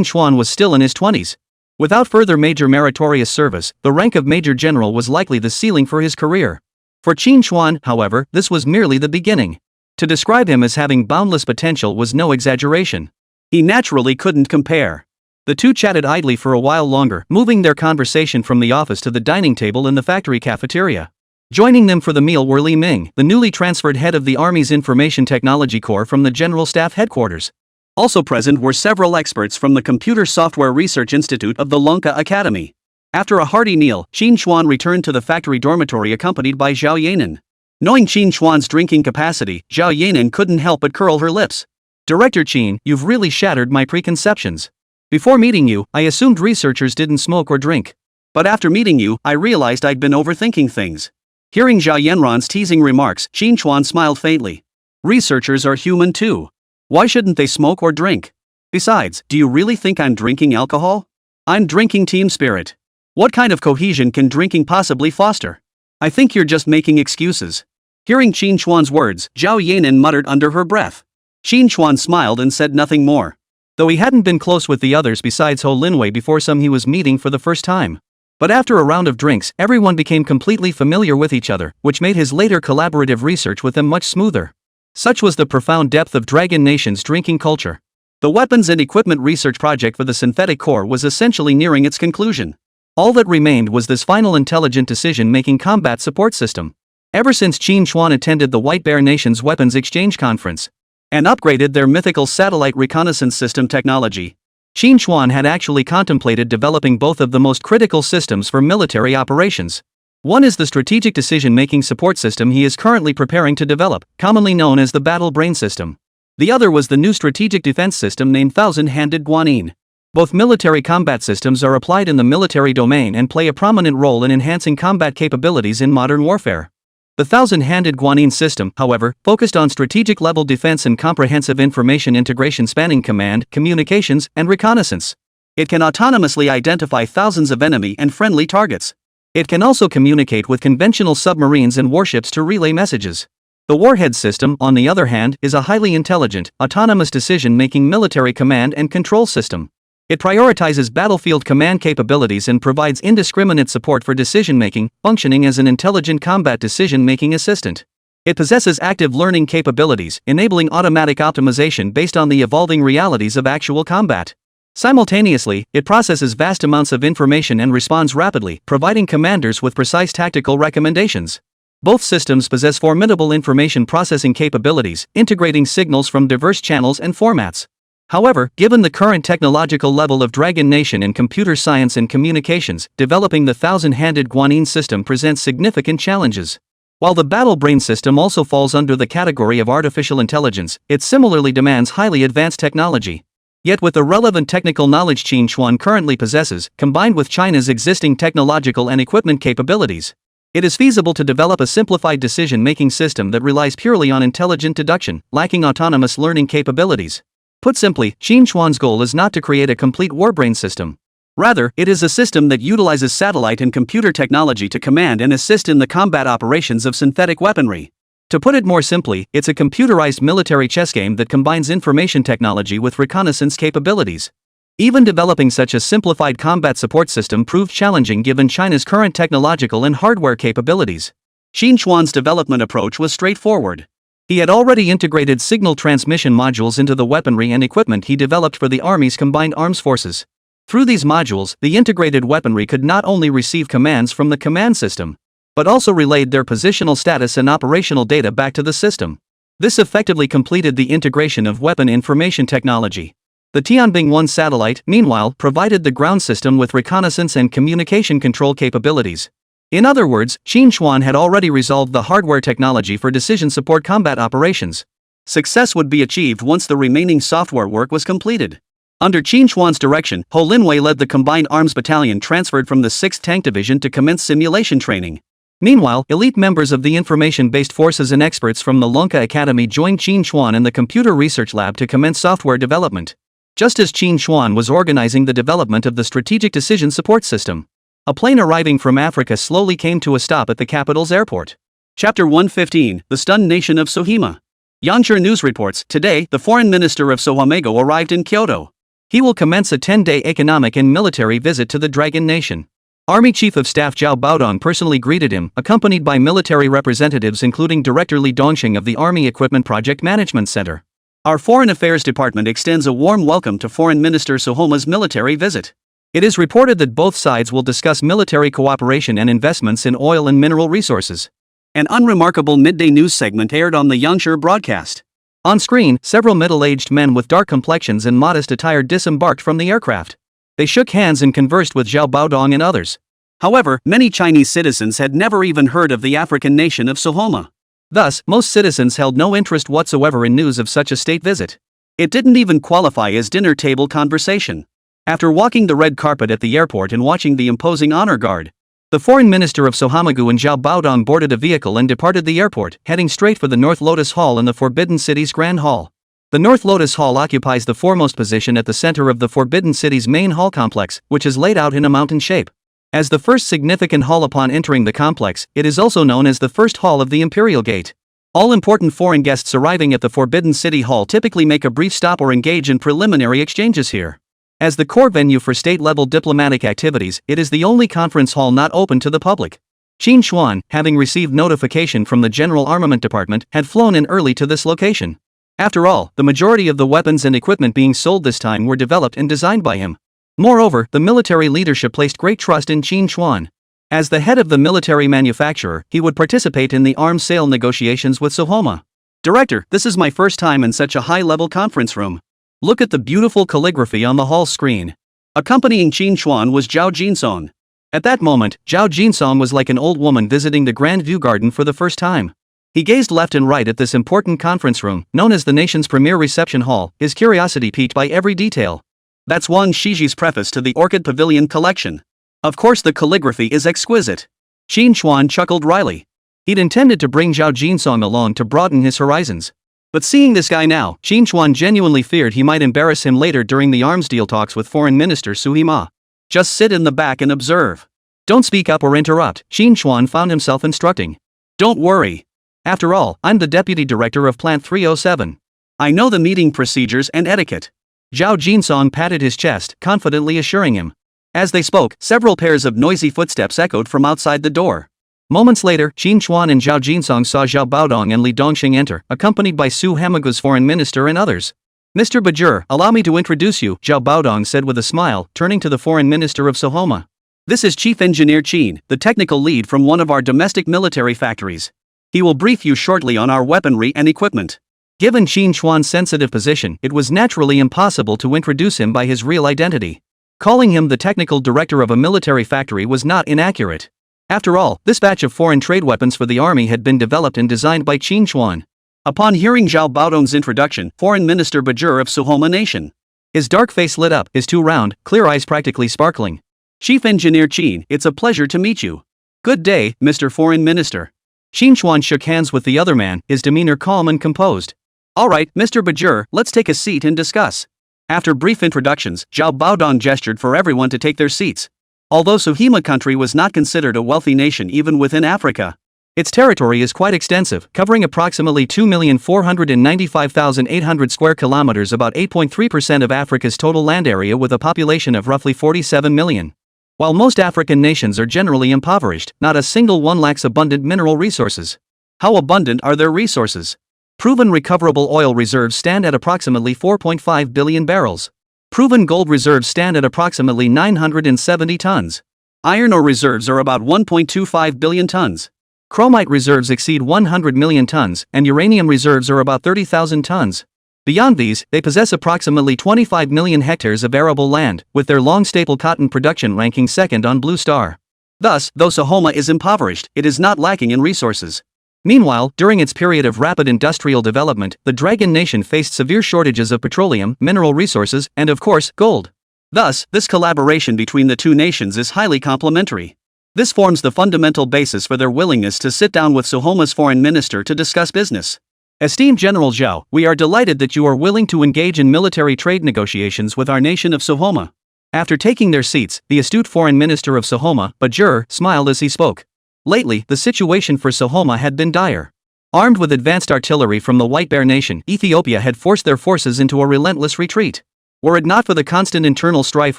Chuān was still in his 20s. Without further major meritorious service, the rank of Major General was likely the ceiling for his career. For Qín Chuān, however, this was merely the beginning. To describe him as having boundless potential was no exaggeration. He naturally couldn't compare. The two chatted idly for a while longer, moving their conversation from the office to the dining table in the factory cafeteria. Joining them for the meal were Li Ming, the newly transferred head of the Army's Information Technology Corps from the General Staff Headquarters. Also present were several experts from the Computer Software Research Institute of the Longguo Academy. After a hearty meal, Qín Chuān returned to the factory dormitory accompanied by Zhao Yanan. Knowing Qín Chuān's drinking capacity, Zhao Yanan couldn't help but curl her lips. "Director Qín, you've really shattered my preconceptions. Before meeting you, I assumed researchers didn't smoke or drink. But after meeting you, I realized I'd been overthinking things." Hearing Zhao Yanran's teasing remarks, Qín Chuān smiled faintly. "Researchers are human too. Why shouldn't they smoke or drink? Besides, do you really think I'm drinking alcohol? I'm drinking team spirit. What kind of cohesion can drinking possibly foster? I think you're just making excuses." Hearing Qín Chuān's words, Zhao Yanan muttered under her breath. Qín Chuān smiled and said nothing more. Though he hadn't been close with the others besides Ho Linwei before some he was meeting for the first time. But after a round of drinks, everyone became completely familiar with each other, which made his later collaborative research with them much smoother. Such was the profound depth of Dragon Nation's drinking culture. The weapons and equipment research project for the Synthetic Core was essentially nearing its conclusion. All that remained was this final intelligent decision-making combat support system. Ever since Qín Chuān attended the White Bear Nation's weapons exchange conference and upgraded their mythical satellite reconnaissance system technology, Qín Chuān had actually contemplated developing both of the most critical systems for military operations. One is the strategic decision-making support system he is currently preparing to develop, commonly known as the Battle Brain System. The other was the new strategic defense system named Thousand-Handed Guanyin. Both military combat systems are applied in the military domain and play a prominent role in enhancing combat capabilities in modern warfare. The Thousand-Handed Guanyin system, however, focused on strategic-level defense and comprehensive information integration spanning command, communications, and reconnaissance. It can autonomously identify thousands of enemy and friendly targets. It can also communicate with conventional submarines and warships to relay messages. The Warhead system, on the other hand, is a highly intelligent, autonomous decision-making military command and control system. It prioritizes battlefield command capabilities and provides indiscriminate support for decision-making, functioning as an intelligent combat decision-making assistant. It possesses active learning capabilities, enabling automatic optimization based on the evolving realities of actual combat. Simultaneously, it processes vast amounts of information and responds rapidly, providing commanders with precise tactical recommendations. Both systems possess formidable information processing capabilities, integrating signals from diverse channels and formats. However, given the current technological level of Dragon Nation in computer science and communications, developing the thousand-handed Guanyin system presents significant challenges. While the Battle Brain system also falls under the category of artificial intelligence, it similarly demands highly advanced technology. Yet with the relevant technical knowledge Qín Chuān currently possesses, combined with China's existing technological and equipment capabilities, it is feasible to develop a simplified decision-making system that relies purely on intelligent deduction, lacking autonomous learning capabilities. Put simply, Qín Chuān's goal is not to create a complete warbrain system. Rather, it is a system that utilizes satellite and computer technology to command and assist in the combat operations of synthetic weaponry. To put it more simply, it's a computerized military chess game that combines information technology with reconnaissance capabilities. Even developing such a simplified combat support system proved challenging given China's current technological and hardware capabilities. Qín Chuān's development approach was straightforward. He had already integrated signal transmission modules into the weaponry and equipment he developed for the Army's combined arms forces. Through these modules, the integrated weaponry could not only receive commands from the command system, but also relayed their positional status and operational data back to the system. This effectively completed the integration of weapon information technology. The Tianbing-1 satellite, meanwhile, provided the ground system with reconnaissance and communication control capabilities. In other words, Qín Chuān had already resolved the hardware technology for decision support combat operations. Success would be achieved once the remaining software work was completed. Under Qín Chuān's direction, Linwei led the Combined Arms Battalion transferred from the 6th Tank Division to commence simulation training. Meanwhile, elite members of the information-based forces and experts from the Longguo Academy joined Qín Chuān in the Computer Research Lab to commence software development. Just as Qín Chuān was organizing the development of the Strategic Decision Support System, a plane arriving from Africa slowly came to a stop at the capital's airport. Chapter 115, The Stunned Nation of Sohima. Yangzhou News reports, today, the Foreign Minister of Sohamago arrived in Kyoto. He will commence a 10-day economic and military visit to the Dragon Nation. Army Chief of Staff Zhao Baodong personally greeted him, accompanied by military representatives including Director Li Dongxing of the Army Equipment Project Management Center. Our Foreign Affairs Department extends a warm welcome to Foreign Minister Sohoma's military visit. It is reported that both sides will discuss military cooperation and investments in oil and mineral resources. An unremarkable midday news segment aired on the Yangzhou broadcast. On screen, several middle-aged men with dark complexions and modest attire disembarked from the aircraft. They shook hands and conversed with Zhao Baodong and others. However, many Chinese citizens had never even heard of the African nation of Sohoma. Thus, most citizens held no interest whatsoever in news of such a state visit. It didn't even qualify as dinner table conversation. After walking the red carpet at the airport and watching the imposing honor guard, the Foreign Minister of Sohamagu and Zhao Baodong boarded a vehicle and departed the airport, heading straight for the North Lotus Hall in the Forbidden City's Grand Hall. The North Lotus Hall occupies the foremost position at the center of the Forbidden City's main hall complex, which is laid out in a mountain shape. As the first significant hall upon entering the complex, it is also known as the first hall of the Imperial Gate. All important foreign guests arriving at the Forbidden City Hall typically make a brief stop or engage in preliminary exchanges here. As the core venue for state-level diplomatic activities, it is the only conference hall not open to the public. Qín Chuān, having received notification from the General Armament Department, had flown in early to this location. After all, the majority of the weapons and equipment being sold this time were developed and designed by him. Moreover, the military leadership placed great trust in Qín Chuān. As the head of the military manufacturer, he would participate in the arms sale negotiations with Sohoma. Director, this is my first time in such a high-level conference room. Look at the beautiful calligraphy on the hall screen. Accompanying Qín Chuān was Zhao Jinsong. At that moment, Zhao Jinsong was like an old woman visiting the Grand View Garden for the first time. He gazed left and right at this important conference room, known as the nation's premier reception hall, his curiosity piqued by every detail. That's Wang Shiji's preface to the Orchid Pavilion collection. Of course the calligraphy is exquisite. Qín Chuān chuckled wryly. He'd intended to bring Zhao Jinsong along to broaden his horizons. But seeing this guy now, Qín Chuān genuinely feared he might embarrass him later during the arms deal talks with Foreign Minister Suhima. Just sit in the back and observe. Don't speak up or interrupt, Qín Chuān found himself instructing. Don't worry. After all, I'm the deputy director of Plant 307. I know the meeting procedures and etiquette. Zhao Jinsong patted his chest, confidently assuring him. As they spoke, several pairs of noisy footsteps echoed from outside the door. Moments later, Qín Chuān and Zhao Jinsong saw Zhao Baodong and Li Dongxing enter, accompanied by Su Hamagu's foreign minister and others. Mr. Bajir, allow me to introduce you, Zhao Baodong said with a smile, turning to the foreign minister of Soma. This is Chief Engineer Qín, the technical lead from one of our domestic military factories. He will brief you shortly on our weaponry and equipment. Given Qín Chuān's sensitive position, it was naturally impossible to introduce him by his real identity. Calling him the technical director of a military factory was not inaccurate. After all, this batch of foreign trade weapons for the army had been developed and designed by Qín Chuān. Upon hearing Zhao Baodong's introduction, Foreign Minister Bajir of Sakura Nation, his dark face lit up, his two round, clear eyes practically sparkling. Chief Engineer Qín, it's a pleasure to meet you. Good day, Mr. Foreign Minister. Qín Chuān shook hands with the other man, his demeanor calm and composed. Alright, Mr. Bajir, let's take a seat and discuss. After brief introductions, Zhao Baodong gestured for everyone to take their seats. Although Soma country was not considered a wealthy nation even within Africa, its territory is quite extensive, covering approximately 2,495,800 square kilometers, about 8.3% of Africa's total land area, with a population of roughly 47 million. While most African nations are generally impoverished, not a single one lacks abundant mineral resources. How abundant are their resources? Proven recoverable oil reserves stand at approximately 4.5 billion barrels. Proven gold reserves stand at approximately 970 tons. Iron ore reserves are about 1.25 billion tons. Chromite reserves exceed 100 million tons, and uranium reserves are about 30,000 tons. Beyond these, they possess approximately 25 million hectares of arable land, with their long staple cotton production ranking second on Blue Star. Thus, though Soma is impoverished, it is not lacking in resources. Meanwhile, during its period of rapid industrial development, the Dragon Nation faced severe shortages of petroleum, mineral resources, and of course, gold. Thus, this collaboration between the two nations is highly complementary. This forms the fundamental basis for their willingness to sit down with Soma's foreign minister to discuss business. Esteemed General Zhao, we are delighted that you are willing to engage in military trade negotiations with our nation of Soma. After taking their seats, the astute foreign minister of Soma, Bajir, smiled as he spoke. Lately, the situation for Soma had been dire. Armed with advanced artillery from the White Bear Nation, Ethiopia had forced their forces into a relentless retreat. Were it not for the constant internal strife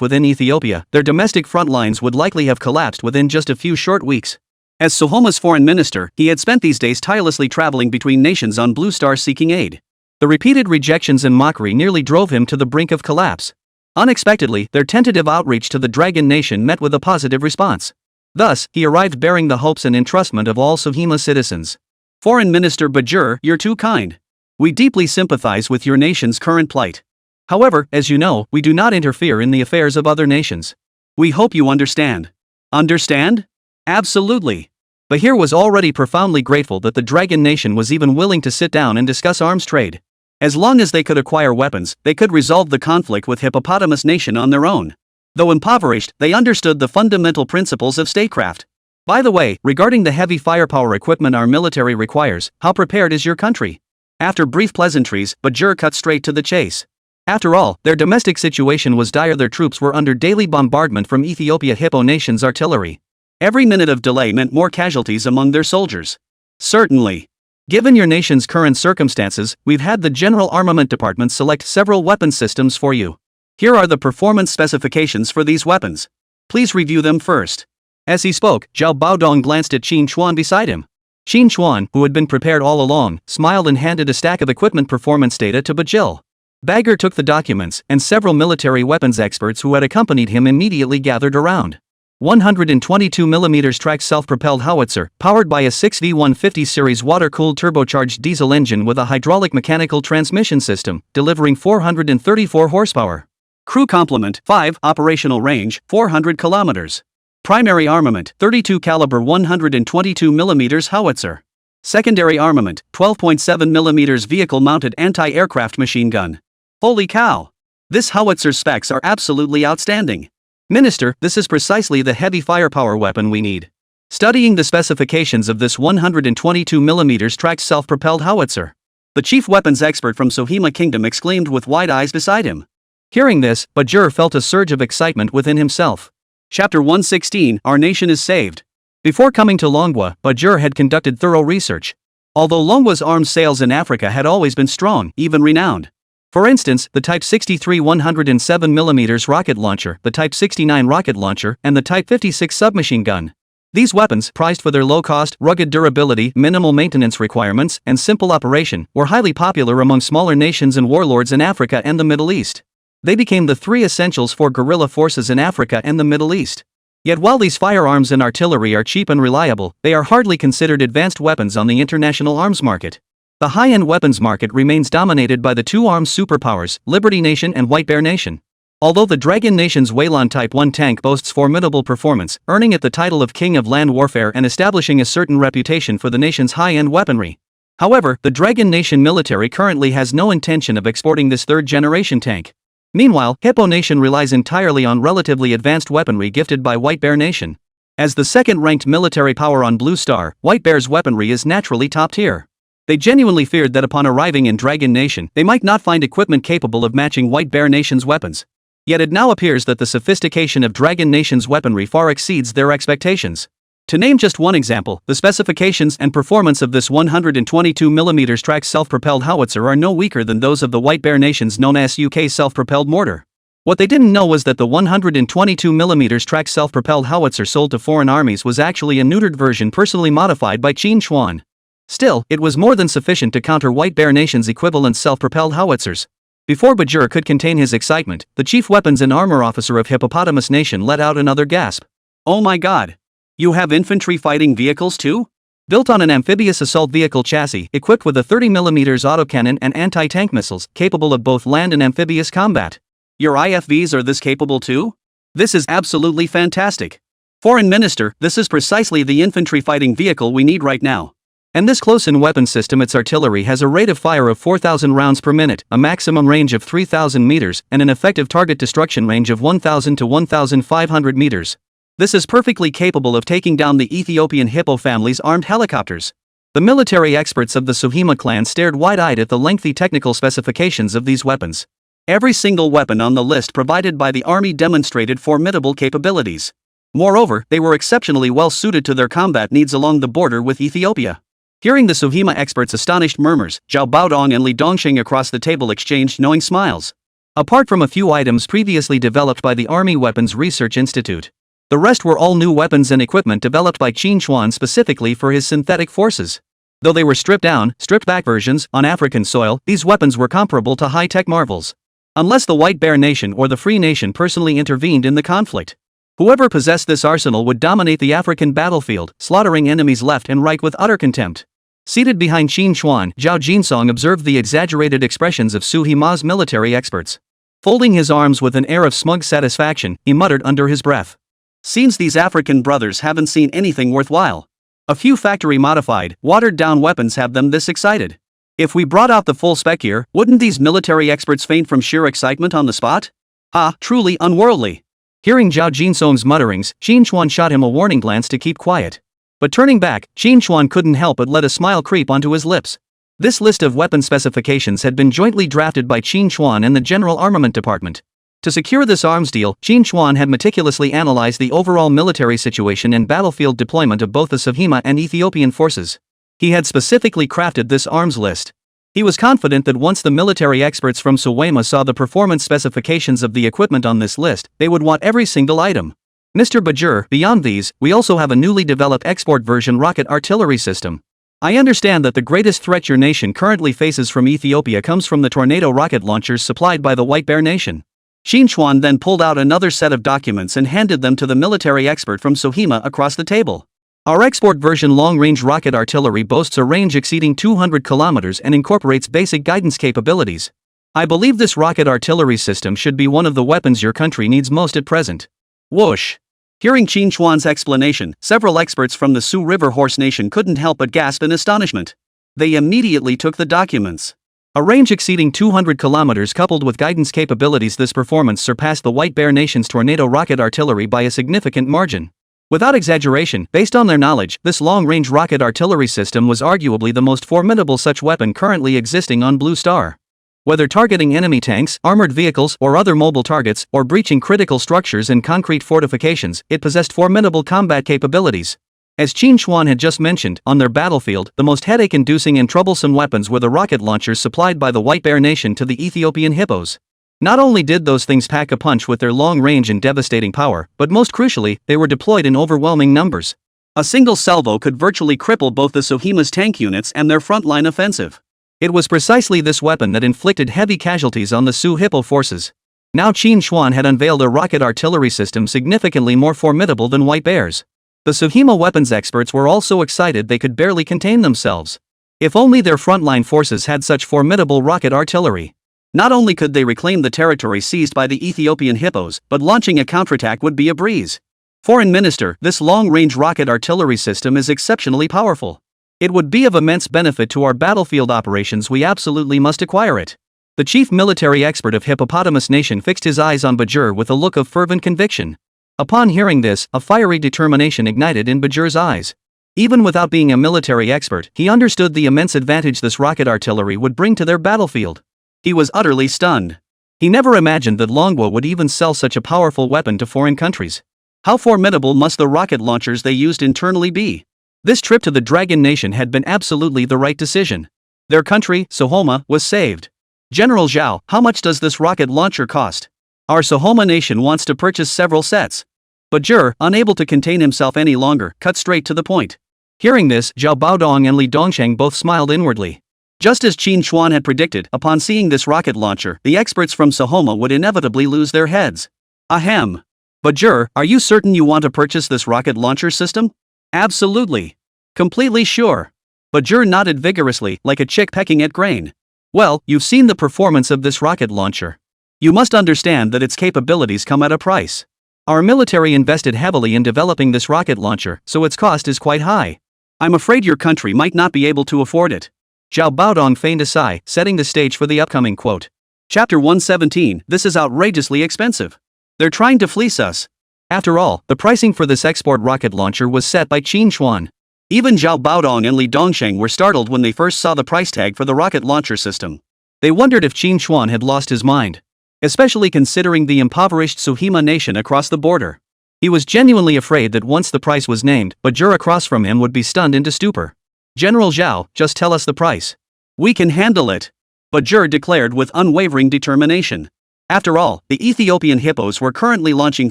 within Ethiopia, their domestic front lines would likely have collapsed within just a few short weeks. As Soma's foreign minister, he had spent these days tirelessly traveling between nations on Blue Star seeking aid. The repeated rejections and mockery nearly drove him to the brink of collapse. Unexpectedly, their tentative outreach to the Dragon Nation met with a positive response. Thus, he arrived bearing the hopes and entrustment of all Soma citizens. Foreign Minister Bajir, you're too kind. We deeply sympathize with your nation's current plight. However, as you know, we do not interfere in the affairs of other nations. We hope you understand. Understand? Absolutely. Bajir was already profoundly grateful that the Dragon Nation was even willing to sit down and discuss arms trade. As long as they could acquire weapons, they could resolve the conflict with Hippopotamus Nation on their own. Though impoverished, they understood the fundamental principles of statecraft. By the way, regarding the heavy firepower equipment our military requires, how prepared is your country? After brief pleasantries, Bajir cut straight to the chase. After all, their domestic situation was dire. Their troops were under daily bombardment from Ethiopia Hippo Nation's artillery. Every minute of delay meant more casualties among their soldiers. Certainly. Given your nation's current circumstances, we've had the General Armament Department select several weapon systems for you. Here are the performance specifications for these weapons. Please review them first. As he spoke, Zhao Baodong glanced at Qín Chuān beside him. Qín Chuān, who had been prepared all along, smiled and handed a stack of equipment performance data to Bajil. Bagger took the documents, and several military weapons experts who had accompanied him immediately gathered around. 122mm track self-propelled howitzer, powered by a 6V150 series water-cooled turbocharged diesel engine with a hydraulic mechanical transmission system, delivering 434 horsepower. Crew complement, 5, operational range, 400 kilometers. Primary armament, 32 caliber 122mm howitzer. Secondary armament, 12.7mm vehicle-mounted anti-aircraft machine gun. Holy cow! This howitzer's specs are absolutely outstanding. Minister, this is precisely the heavy firepower weapon we need. Studying the specifications of this 122mm tracked self-propelled howitzer, the chief weapons expert from Soma Kingdom exclaimed with wide eyes beside him. Hearing this, Bajir felt a surge of excitement within himself. Chapter 116, Our Nation is Saved. Before coming to Longguo, Bajir had conducted thorough research. Although Longguo's arms sales in Africa had always been strong, even renowned. For instance, the Type 63 107mm rocket launcher, the Type 69 rocket launcher, and the Type 56 submachine gun. These weapons, prized for their low-cost, rugged durability, minimal maintenance requirements, and simple operation, were highly popular among smaller nations and warlords in Africa and the Middle East. They became the three essentials for guerrilla forces in Africa and the Middle East. Yet while these firearms and artillery are cheap and reliable, they are hardly considered advanced weapons on the international arms market. The high-end weapons market remains dominated by the two armed superpowers, Liberty Nation and White Bear Nation. Although the Dragon Nation's Weylon Type 1 tank boasts formidable performance, earning it the title of King of Land Warfare and establishing a certain reputation for the nation's high-end weaponry. However, the Dragon Nation military currently has no intention of exporting this third-generation tank. Meanwhile, Hippo Nation relies entirely on relatively advanced weaponry gifted by White Bear Nation. As the second-ranked military power on Blue Star, White Bear's weaponry is naturally top-tier. They genuinely feared that upon arriving in Dragon Nation, they might not find equipment capable of matching White Bear Nation's weapons. Yet it now appears that the sophistication of Dragon Nation's weaponry far exceeds their expectations. To name just one example, the specifications and performance of this 122mm track self-propelled howitzer are no weaker than those of the White Bear Nation's known as UK self-propelled mortar. What they didn't know was that the 122mm track self-propelled howitzer sold to foreign armies was actually a neutered version personally modified by Qín Chuān. Still, it was more than sufficient to counter White Bear Nation's equivalent self-propelled howitzers. Before Bajir could contain his excitement, the chief weapons and armor officer of Hippopotamus Nation let out another gasp. "Oh my god! You have infantry fighting vehicles too?" Built on an amphibious assault vehicle chassis, equipped with a 30mm autocannon and anti-tank missiles, capable of both land and amphibious combat. Your IFVs are this capable too? This is absolutely fantastic. Foreign Minister, this is precisely the infantry fighting vehicle we need right now. And this close-in weapon system, its artillery has a rate of fire of 4,000 rounds per minute, a maximum range of 3,000 meters, and an effective target destruction range of 1,000 to 1,500 meters. This is perfectly capable of taking down the Ethiopian Hippo family's armed helicopters. The military experts of the Sohima clan stared wide-eyed at the lengthy technical specifications of these weapons. Every single weapon on the list provided by the army demonstrated formidable capabilities. Moreover, they were exceptionally well suited to their combat needs along the border with Ethiopia. Hearing the Sohima experts' astonished murmurs, Zhao Baodong and Li Dongxing across the table exchanged knowing smiles. Apart from a few items previously developed by the Army Weapons Research Institute, the rest were all new weapons and equipment developed by Qín Chuān specifically for his synthetic forces. Though they were stripped-back versions, on African soil, these weapons were comparable to high-tech marvels. Unless the White Bear Nation or the Free Nation personally intervened in the conflict, whoever possessed this arsenal would dominate the African battlefield, slaughtering enemies left and right with utter contempt. Seated behind Qín Chuān, Zhao Jinsong observed the exaggerated expressions of Sohima's military experts. Folding his arms with an air of smug satisfaction, he muttered under his breath. "Seems these African brothers haven't seen anything worthwhile. A few factory-modified, watered-down weapons have them this excited. If we brought out the full spec here, wouldn't these military experts faint from sheer excitement on the spot? Ah, truly unworldly." Hearing Zhao Jinsong's mutterings, Qín Chuān shot him a warning glance to keep quiet. But turning back, Qín Chuān couldn't help but let a smile creep onto his lips. This list of weapon specifications had been jointly drafted by Qín Chuān and the General Armament Department. To secure this arms deal, Qín Chuān had meticulously analyzed the overall military situation and battlefield deployment of both the Sohima and Ethiopian forces. He had specifically crafted this arms list. He was confident that once the military experts from Sohima saw the performance specifications of the equipment on this list, they would want every single item. "Mr. Bajir, beyond these, we also have a newly developed export version rocket artillery system. I understand that the greatest threat your nation currently faces from Ethiopia comes from the Tornado rocket launchers supplied by the White Bear Nation." Qín Chuān then pulled out another set of documents and handed them to the military expert from Sohima across the table. "Our export version long-range rocket artillery boasts a range exceeding 200 kilometers and incorporates basic guidance capabilities. I believe this rocket artillery system should be one of the weapons your country needs most at present." Whoosh! Hearing Qín Chuān's explanation, several experts from the Sioux River Horse Nation couldn't help but gasp in astonishment. They immediately took the documents. A range exceeding 200 kilometers coupled with guidance capabilities, this performance surpassed the White Bear Nation's Tornado rocket artillery by a significant margin. Without exaggeration, based on their knowledge, this long-range rocket artillery system was arguably the most formidable such weapon currently existing on Blue Star. Whether targeting enemy tanks, armored vehicles, or other mobile targets, or breaching critical structures and concrete fortifications, it possessed formidable combat capabilities. As Qín Chuān had just mentioned, on their battlefield, the most headache-inducing and troublesome weapons were the rocket launchers supplied by the White Bear Nation to the Ethiopian Hippos. Not only did those things pack a punch with their long range and devastating power, but most crucially, they were deployed in overwhelming numbers. A single salvo could virtually cripple both the Sohima's tank units and their frontline offensive. It was precisely this weapon that inflicted heavy casualties on the Su Hippo forces. Now Qín Chuān had unveiled a rocket artillery system significantly more formidable than White Bear's. The Sohima weapons experts were all so excited they could barely contain themselves. If only their frontline forces had such formidable rocket artillery. Not only could they reclaim the territory seized by the Ethiopian Hippos, but launching a counterattack would be a breeze. Foreign Minister, this long-range rocket artillery system is exceptionally powerful. It would be of immense benefit to our battlefield operations. We absolutely must acquire it. The chief military expert of Hippopotamus Nation fixed his eyes on Bajir with a look of fervent conviction. Upon hearing this, a fiery determination ignited in Bajir's eyes. Even without being a military expert, he understood the immense advantage this rocket artillery would bring to their battlefield. He was utterly stunned. He never imagined that Longguo would even sell such a powerful weapon to foreign countries. How formidable must the rocket launchers they used internally be? This trip to the Dragon Nation had been absolutely the right decision. Their country, Sohoma, was saved. General Zhao, how much does this rocket launcher cost? Our Sohoma Nation wants to purchase several sets. Bajir, unable to contain himself any longer, cut straight to the point. Hearing this, Zhao Baodong and Li Dongsheng both smiled inwardly. Just as Qín Chuān had predicted, upon seeing this rocket launcher, the experts from Sohoma would inevitably lose their heads. Ahem. Bajir, are you certain you want to purchase this rocket launcher system? Absolutely. Completely sure. Bajir nodded vigorously, like a chick pecking at grain. Well, you've seen the performance of this rocket launcher. You must understand that its capabilities come at a price. Our military invested heavily in developing this rocket launcher, so its cost is quite high. I'm afraid your country might not be able to afford it. Zhao Baodong feigned a sigh, setting the stage for the upcoming quote. Chapter 117, this is outrageously expensive. They're trying to fleece us. After all, the pricing for this export rocket launcher was set by Qín Chuān. Even Zhao Baodong and Li Dongsheng were startled when they first saw the price tag for the rocket launcher system. They wondered if Qín Chuān had lost his mind. Especially considering the impoverished Sohima nation across the border. He was genuinely afraid that once the price was named, Bajir across from him would be stunned into stupor. General Zhao, just tell us the price. We can handle it. Bajir declared with unwavering determination. After all, the Ethiopian Hippos were currently launching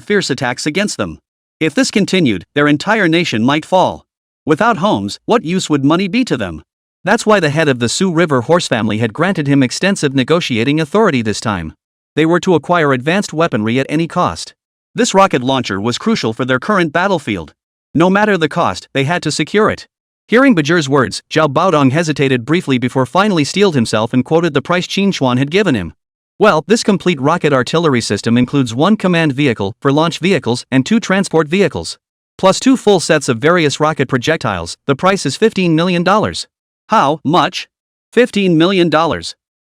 fierce attacks against them. If this continued, their entire nation might fall. Without homes, what use would money be to them? That's why the head of the Su River horse family had granted him extensive negotiating authority this time. They were to acquire advanced weaponry at any cost. This rocket launcher was crucial for their current battlefield. No matter the cost, they had to secure it. Hearing Bajir's words, Zhao Baodong hesitated briefly before finally steeled himself and quoted the price Qín Chuān had given him. Well, this complete rocket artillery system includes 1 command vehicle for launch vehicles and 2 transport vehicles. Plus 2 full sets of various rocket projectiles. The price is $15 million. How much? $15 million.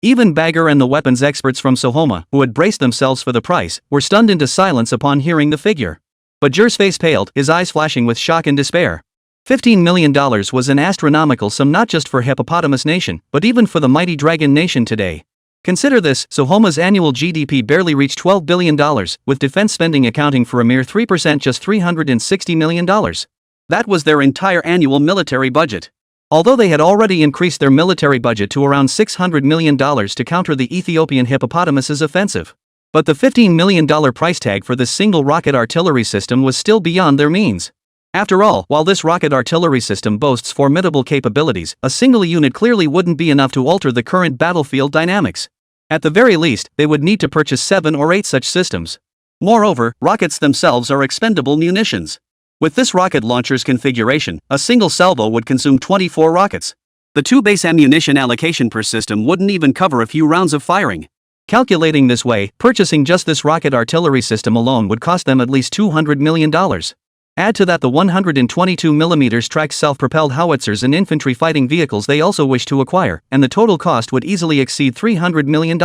Even Bagger and the weapons experts from Sohoma, who had braced themselves for the price, were stunned into silence upon hearing the figure. Bajir's face paled, his eyes flashing with shock and despair. $15 million was an astronomical sum not just for Hippopotamus Nation, but even for the mighty Dragon Nation today. Consider this, Sohoma's annual GDP barely reached $12 billion, with defense spending accounting for a mere 3%, just $360 million. That was their entire annual military budget. Although they had already increased their military budget to around $600 million to counter the Ethiopian hippopotamus's offensive. But the $15 million price tag for this single rocket artillery system was still beyond their means. After all, while this rocket artillery system boasts formidable capabilities, a single unit clearly wouldn't be enough to alter the current battlefield dynamics. At the very least, they would need to purchase 7 or 8 such systems. Moreover, rockets themselves are expendable munitions. With this rocket launcher's configuration, a single salvo would consume 24 rockets. The 2 base ammunition allocation per system wouldn't even cover a few rounds of firing. Calculating this way, purchasing just this rocket artillery system alone would cost them at least $200 million. Add to that the 122mm tracked self-propelled howitzers and infantry fighting vehicles they also wish to acquire, and the total cost would easily exceed $300 million.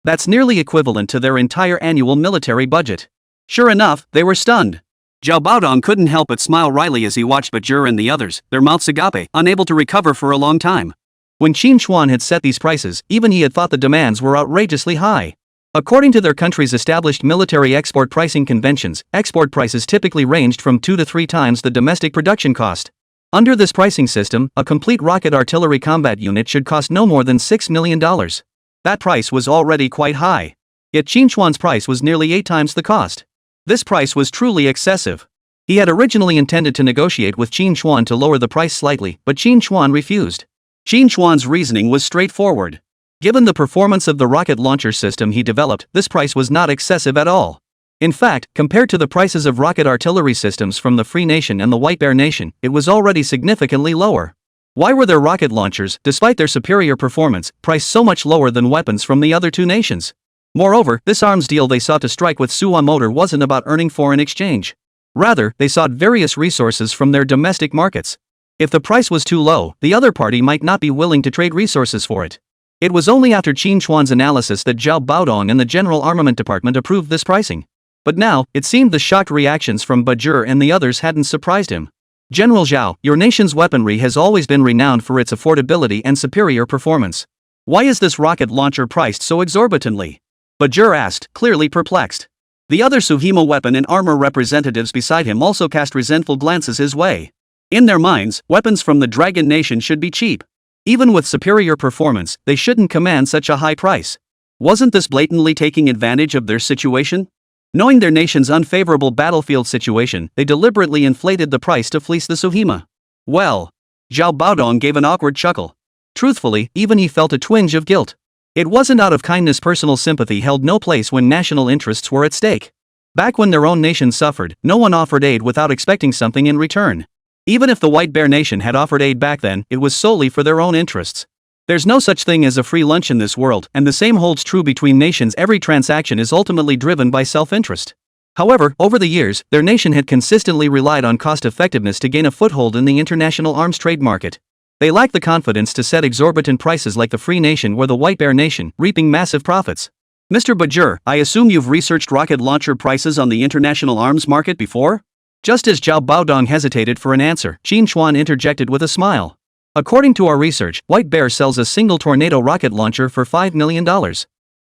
That's nearly equivalent to their entire annual military budget. Sure enough, they were stunned. Zhao Baodong couldn't help but smile wryly as he watched Bajir and the others, their mouths agape, unable to recover for a long time. When Qín Chuān had set these prices, even he had thought the demands were outrageously high. According to their country's established military export pricing conventions, export prices typically ranged from 2 to 3 times the domestic production cost. Under this pricing system, a complete rocket artillery combat unit should cost no more than $6 million. That price was already quite high. Yet Qín Chuān's price was nearly 8 times the cost. This price was truly excessive. He had originally intended to negotiate with Qín Chuān to lower the price slightly, but Qín Chuān refused. Qín Chuān's reasoning was straightforward. Given the performance of the rocket launcher system he developed, this price was not excessive at all. In fact, compared to the prices of rocket artillery systems from the Free Nation and the White Bear Nation, it was already significantly lower. Why were their rocket launchers, despite their superior performance, priced so much lower than weapons from the other two nations? Moreover, this arms deal they sought to strike with Suwa Motor wasn't about earning foreign exchange. Rather, they sought various resources from their domestic markets. If the price was too low, the other party might not be willing to trade resources for it. It was only after Qín Chuān's analysis that Zhao Baodong and the General Armament Department approved this pricing. But now, it seemed the shocked reactions from Bajir and the others hadn't surprised him. General Zhao, your nation's weaponry has always been renowned for its affordability and superior performance. Why is this rocket launcher priced so exorbitantly? Bajir asked, clearly perplexed. The other Suhima weapon and armor representatives beside him also cast resentful glances his way. In their minds, weapons from the Dragon Nation should be cheap. Even with superior performance, they shouldn't command such a high price. Wasn't this blatantly taking advantage of their situation? Knowing their nation's unfavorable battlefield situation, they deliberately inflated the price to fleece the Suhima. Well, Zhao Baodong gave an awkward chuckle. Truthfully, even he felt a twinge of guilt. It wasn't out of kindness. Personal sympathy held no place when national interests were at stake. Back when their own nation suffered, no one offered aid without expecting something in return. Even if the White Bear Nation had offered aid back then, it was solely for their own interests. There's no such thing as a free lunch in this world, and the same holds true between nations. Every transaction is ultimately driven by self-interest. However, over the years, their nation had consistently relied on cost-effectiveness to gain a foothold in the international arms trade market. They lacked the confidence to set exorbitant prices like the Free Nation or the White Bear Nation, reaping massive profits. Mr. Bajir, I assume you've researched rocket launcher prices on the international arms market before? Just as Zhao Baodong hesitated for an answer, Qín Chuān interjected with a smile. According to our research, White Bear sells a single tornado rocket launcher for $5 million.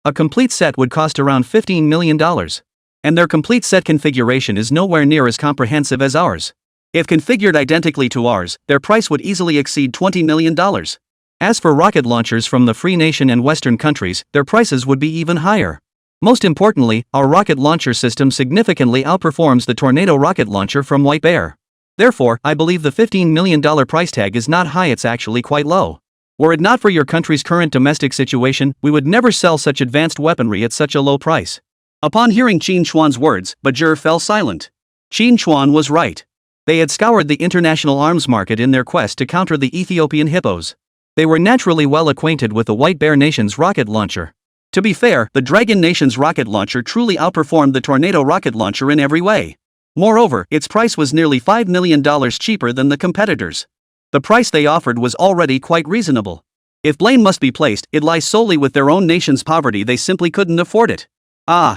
A complete set would cost around $15 million. And their complete set configuration is nowhere near as comprehensive as ours. If configured identically to ours, their price would easily exceed $20 million. As for rocket launchers from the Free Nation and Western countries, their prices would be even higher. Most importantly, our rocket launcher system significantly outperforms the tornado rocket launcher from White Bear. Therefore, I believe the $15 million price tag is not high, it's actually quite low. Were it not for your country's current domestic situation, we would never sell such advanced weaponry at such a low price. Upon hearing Qín Chuān's words, Bajir fell silent. Qín Chuān was right. They had scoured the international arms market in their quest to counter the Ethiopian hippos. They were naturally well acquainted with the White Bear Nation's rocket launcher. To be fair, the Dragon Nation's rocket launcher truly outperformed the Tornado rocket launcher in every way. Moreover, its price was nearly $5 million cheaper than the competitors. The price they offered was already quite reasonable. If blame must be placed, it lies solely with their own nation's poverty. They simply couldn't afford it.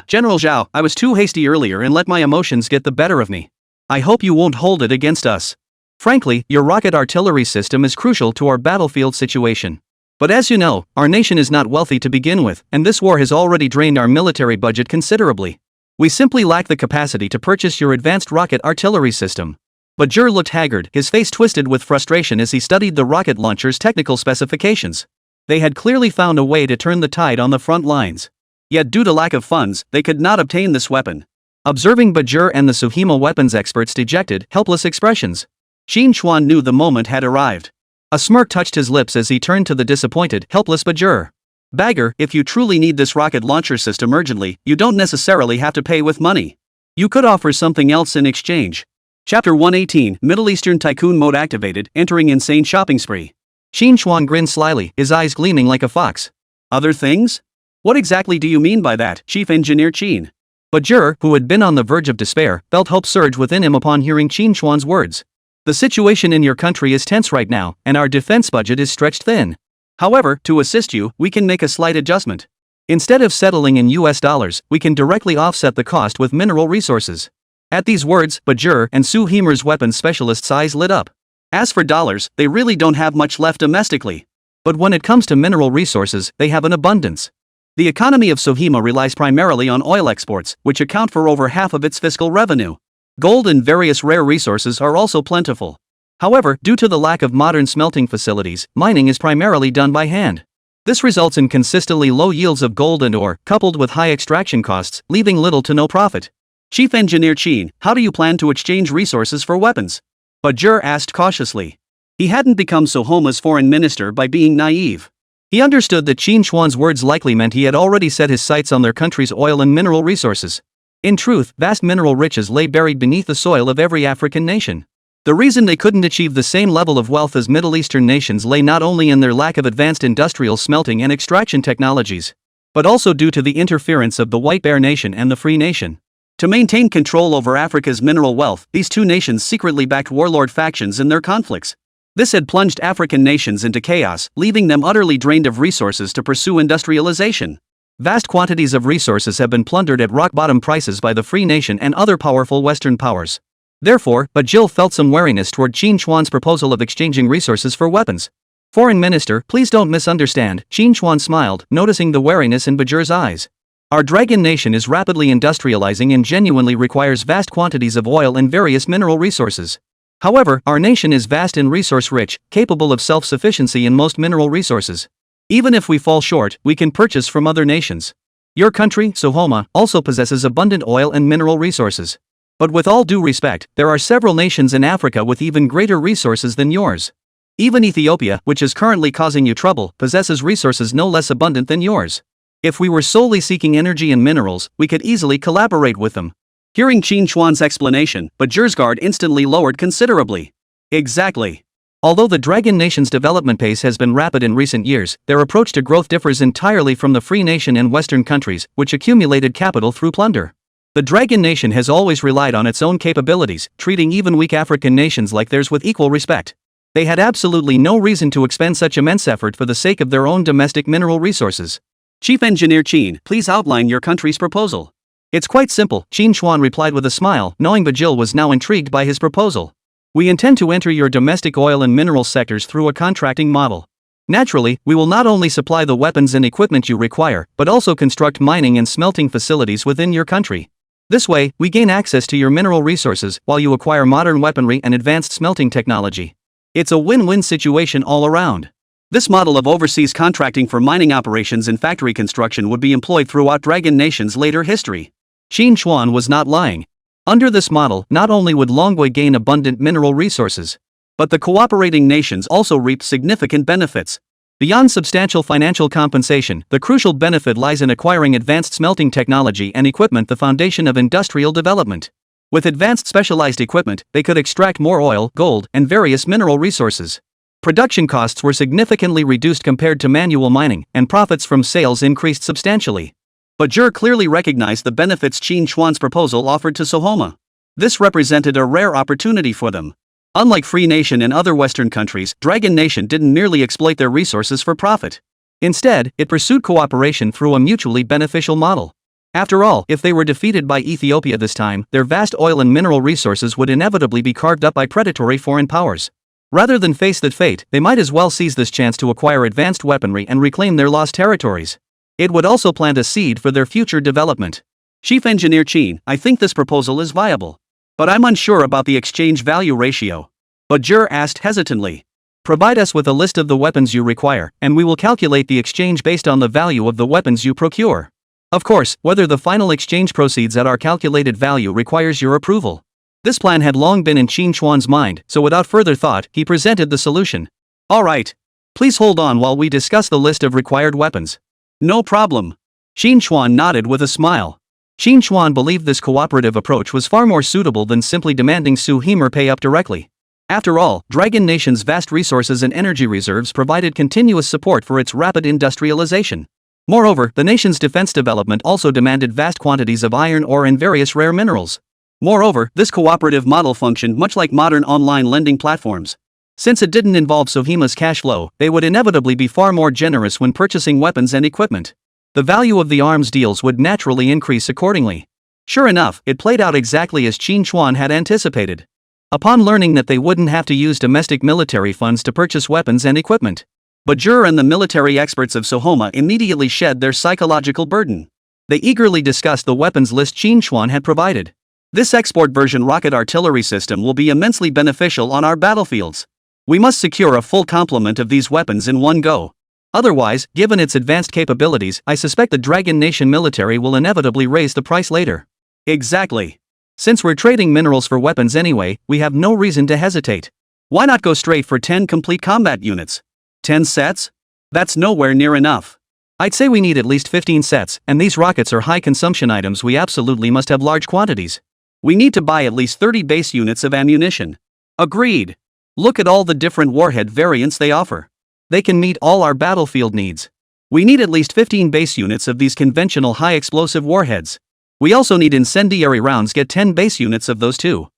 General Zhao, I was too hasty earlier and let my emotions get the better of me. I hope you won't hold it against us. Frankly, your rocket artillery system is crucial to our battlefield situation. But as you know, our nation is not wealthy to begin with, and this war has already drained our military budget considerably. We simply lack the capacity to purchase your advanced rocket artillery system. Bajir looked haggard, his face twisted with frustration as he studied the rocket launcher's technical specifications. They had clearly found a way to turn the tide on the front lines. Yet due to lack of funds, they could not obtain this weapon. Observing Bajir and the Suhima weapons experts' dejected, helpless expressions, Qín Chuān knew the moment had arrived. A smirk touched his lips as he turned to the disappointed, helpless Bajir. Bagger, if you truly need this rocket launcher system urgently, you don't necessarily have to pay with money. You could offer something else in exchange. Chapter 118, Middle Eastern Tycoon Mode activated, entering insane shopping spree. Qín Chuān grinned slyly, his eyes gleaming like a fox. Other things? What exactly do you mean by that, Chief Engineer Qín? Bajir, who had been on the verge of despair, felt hope surge within him upon hearing Qín Chuān's words. The situation in your country is tense right now, and our defense budget is stretched thin. However, to assist you, we can make a slight adjustment. Instead of settling in US dollars, we can directly offset the cost with mineral resources. At these words, Bajir and Suhima's weapons specialist's eyes lit up. As for dollars, they really don't have much left domestically. But when it comes to mineral resources, they have an abundance. The economy of Suhima relies primarily on oil exports, which account for over half of its fiscal revenue. Gold and various rare resources are also plentiful. However, due to the lack of modern smelting facilities, mining is primarily done by hand. This results in consistently low yields of gold and ore, coupled with high extraction costs, leaving little to no profit. Chief Engineer Qín, how do you plan to exchange resources for weapons? Bajir asked cautiously. He hadn't become Sohoma's foreign minister by being naive. He understood that Qín Chuān's words likely meant he had already set his sights on their country's oil and mineral resources. In truth, vast mineral riches lay buried beneath the soil of every African nation. The reason they couldn't achieve the same level of wealth as Middle Eastern nations lay not only in their lack of advanced industrial smelting and extraction technologies, but also due to the interference of the White Bear Nation and the Free Nation. To maintain control over Africa's mineral wealth, these two nations secretly backed warlord factions in their conflicts. This had plunged African nations into chaos, leaving them utterly drained of resources to pursue industrialization. Vast quantities of resources have been plundered at rock-bottom prices by the Free Nation and other powerful Western powers. Therefore, Bajil felt some wariness toward Qín Chuān's proposal of exchanging resources for weapons. Foreign Minister, please don't misunderstand, Qín Chuān smiled, noticing the wariness in Bajir's eyes. Our dragon nation is rapidly industrializing and genuinely requires vast quantities of oil and various mineral resources. However, our nation is vast and resource-rich, capable of self-sufficiency in most mineral resources. Even if we fall short, we can purchase from other nations. Your country, Sohoma, also possesses abundant oil and mineral resources. But with all due respect, there are several nations in Africa with even greater resources than yours. Even Ethiopia, which is currently causing you trouble, possesses resources no less abundant than yours. If we were solely seeking energy and minerals, we could easily collaborate with them. Hearing Qín Chuān's explanation, Bajir's guard instantly lowered considerably. Exactly. Although the Dragon Nation's development pace has been rapid in recent years, their approach to growth differs entirely from the Free Nation and Western countries, which accumulated capital through plunder. The Dragon Nation has always relied on its own capabilities, treating even weak African nations like theirs with equal respect. They had absolutely no reason to expend such immense effort for the sake of their own domestic mineral resources. Chief Engineer Qín, please outline your country's proposal. It's quite simple, Qín Chuān replied with a smile, knowing Bajil was now intrigued by his proposal. We intend to enter your domestic oil and mineral sectors through a contracting model. Naturally, we will not only supply the weapons and equipment you require, but also construct mining and smelting facilities within your country. This way, we gain access to your mineral resources, while you acquire modern weaponry and advanced smelting technology. It's a win-win situation all around. This model of overseas contracting for mining operations and factory construction would be employed throughout Dragon Nation's later history. Qín Chuān was not lying. Under this model, not only would Longguo gain abundant mineral resources, but the cooperating nations also reaped significant benefits. Beyond substantial financial compensation, the crucial benefit lies in acquiring advanced smelting technology and equipment, the foundation of industrial development. With advanced specialized equipment, they could extract more oil, gold, and various mineral resources. Production costs were significantly reduced compared to manual mining, and profits from sales increased substantially. Bajir clearly recognized the benefits Qín Chuān's proposal offered to Sohoma. This represented a rare opportunity for them. Unlike Free Nation and other Western countries, Dragon Nation didn't merely exploit their resources for profit. Instead, it pursued cooperation through a mutually beneficial model. After all, if they were defeated by Ethiopia this time, their vast oil and mineral resources would inevitably be carved up by predatory foreign powers. Rather than face that fate, they might as well seize this chance to acquire advanced weaponry and reclaim their lost territories. It would also plant a seed for their future development. Chief Engineer Qín, I think this proposal is viable. But I'm unsure about the exchange value ratio. Bajir asked hesitantly. Provide us with a list of the weapons you require, and we will calculate the exchange based on the value of the weapons you procure. Of course, whether the final exchange proceeds at our calculated value requires your approval. This plan had long been in Qín Chuān's mind, so without further thought, he presented the solution. All right. Please hold on while we discuss the list of required weapons. No problem. Qín Chuān nodded with a smile. Qín Chuān believed this cooperative approach was far more suitable than simply demanding Suheimer pay up directly. After all, Dragon Nation's vast resources and energy reserves provided continuous support for its rapid industrialization. Moreover, the nation's defense development also demanded vast quantities of iron ore and various rare minerals. Moreover, this cooperative model functioned much like modern online lending platforms. Since it didn't involve Suheimer's cash flow, they would inevitably be far more generous when purchasing weapons and equipment. The value of the arms deals would naturally increase accordingly. Sure enough, it played out exactly as Qín Chuān had anticipated. Upon learning that they wouldn't have to use domestic military funds to purchase weapons and equipment, Bajir and the military experts of Sohoma immediately shed their psychological burden. They eagerly discussed the weapons list Qín Chuān had provided. This export version rocket artillery system will be immensely beneficial on our battlefields. We must secure a full complement of these weapons in one go. Otherwise, given its advanced capabilities, I suspect the Dragon Nation military will inevitably raise the price later. Exactly. Since we're trading minerals for weapons anyway, we have no reason to hesitate. Why not go straight for 10 complete combat units? 10 sets? That's nowhere near enough. I'd say we need at least 15 sets, and these rockets are high consumption items. We absolutely must have large quantities. We need to buy at least 30 base units of ammunition. Agreed. Look at all the different warhead variants they offer. They can meet all our battlefield needs. We need at least 15 base units of these conventional high explosive warheads. We also need incendiary rounds. Get 10 base units of those too.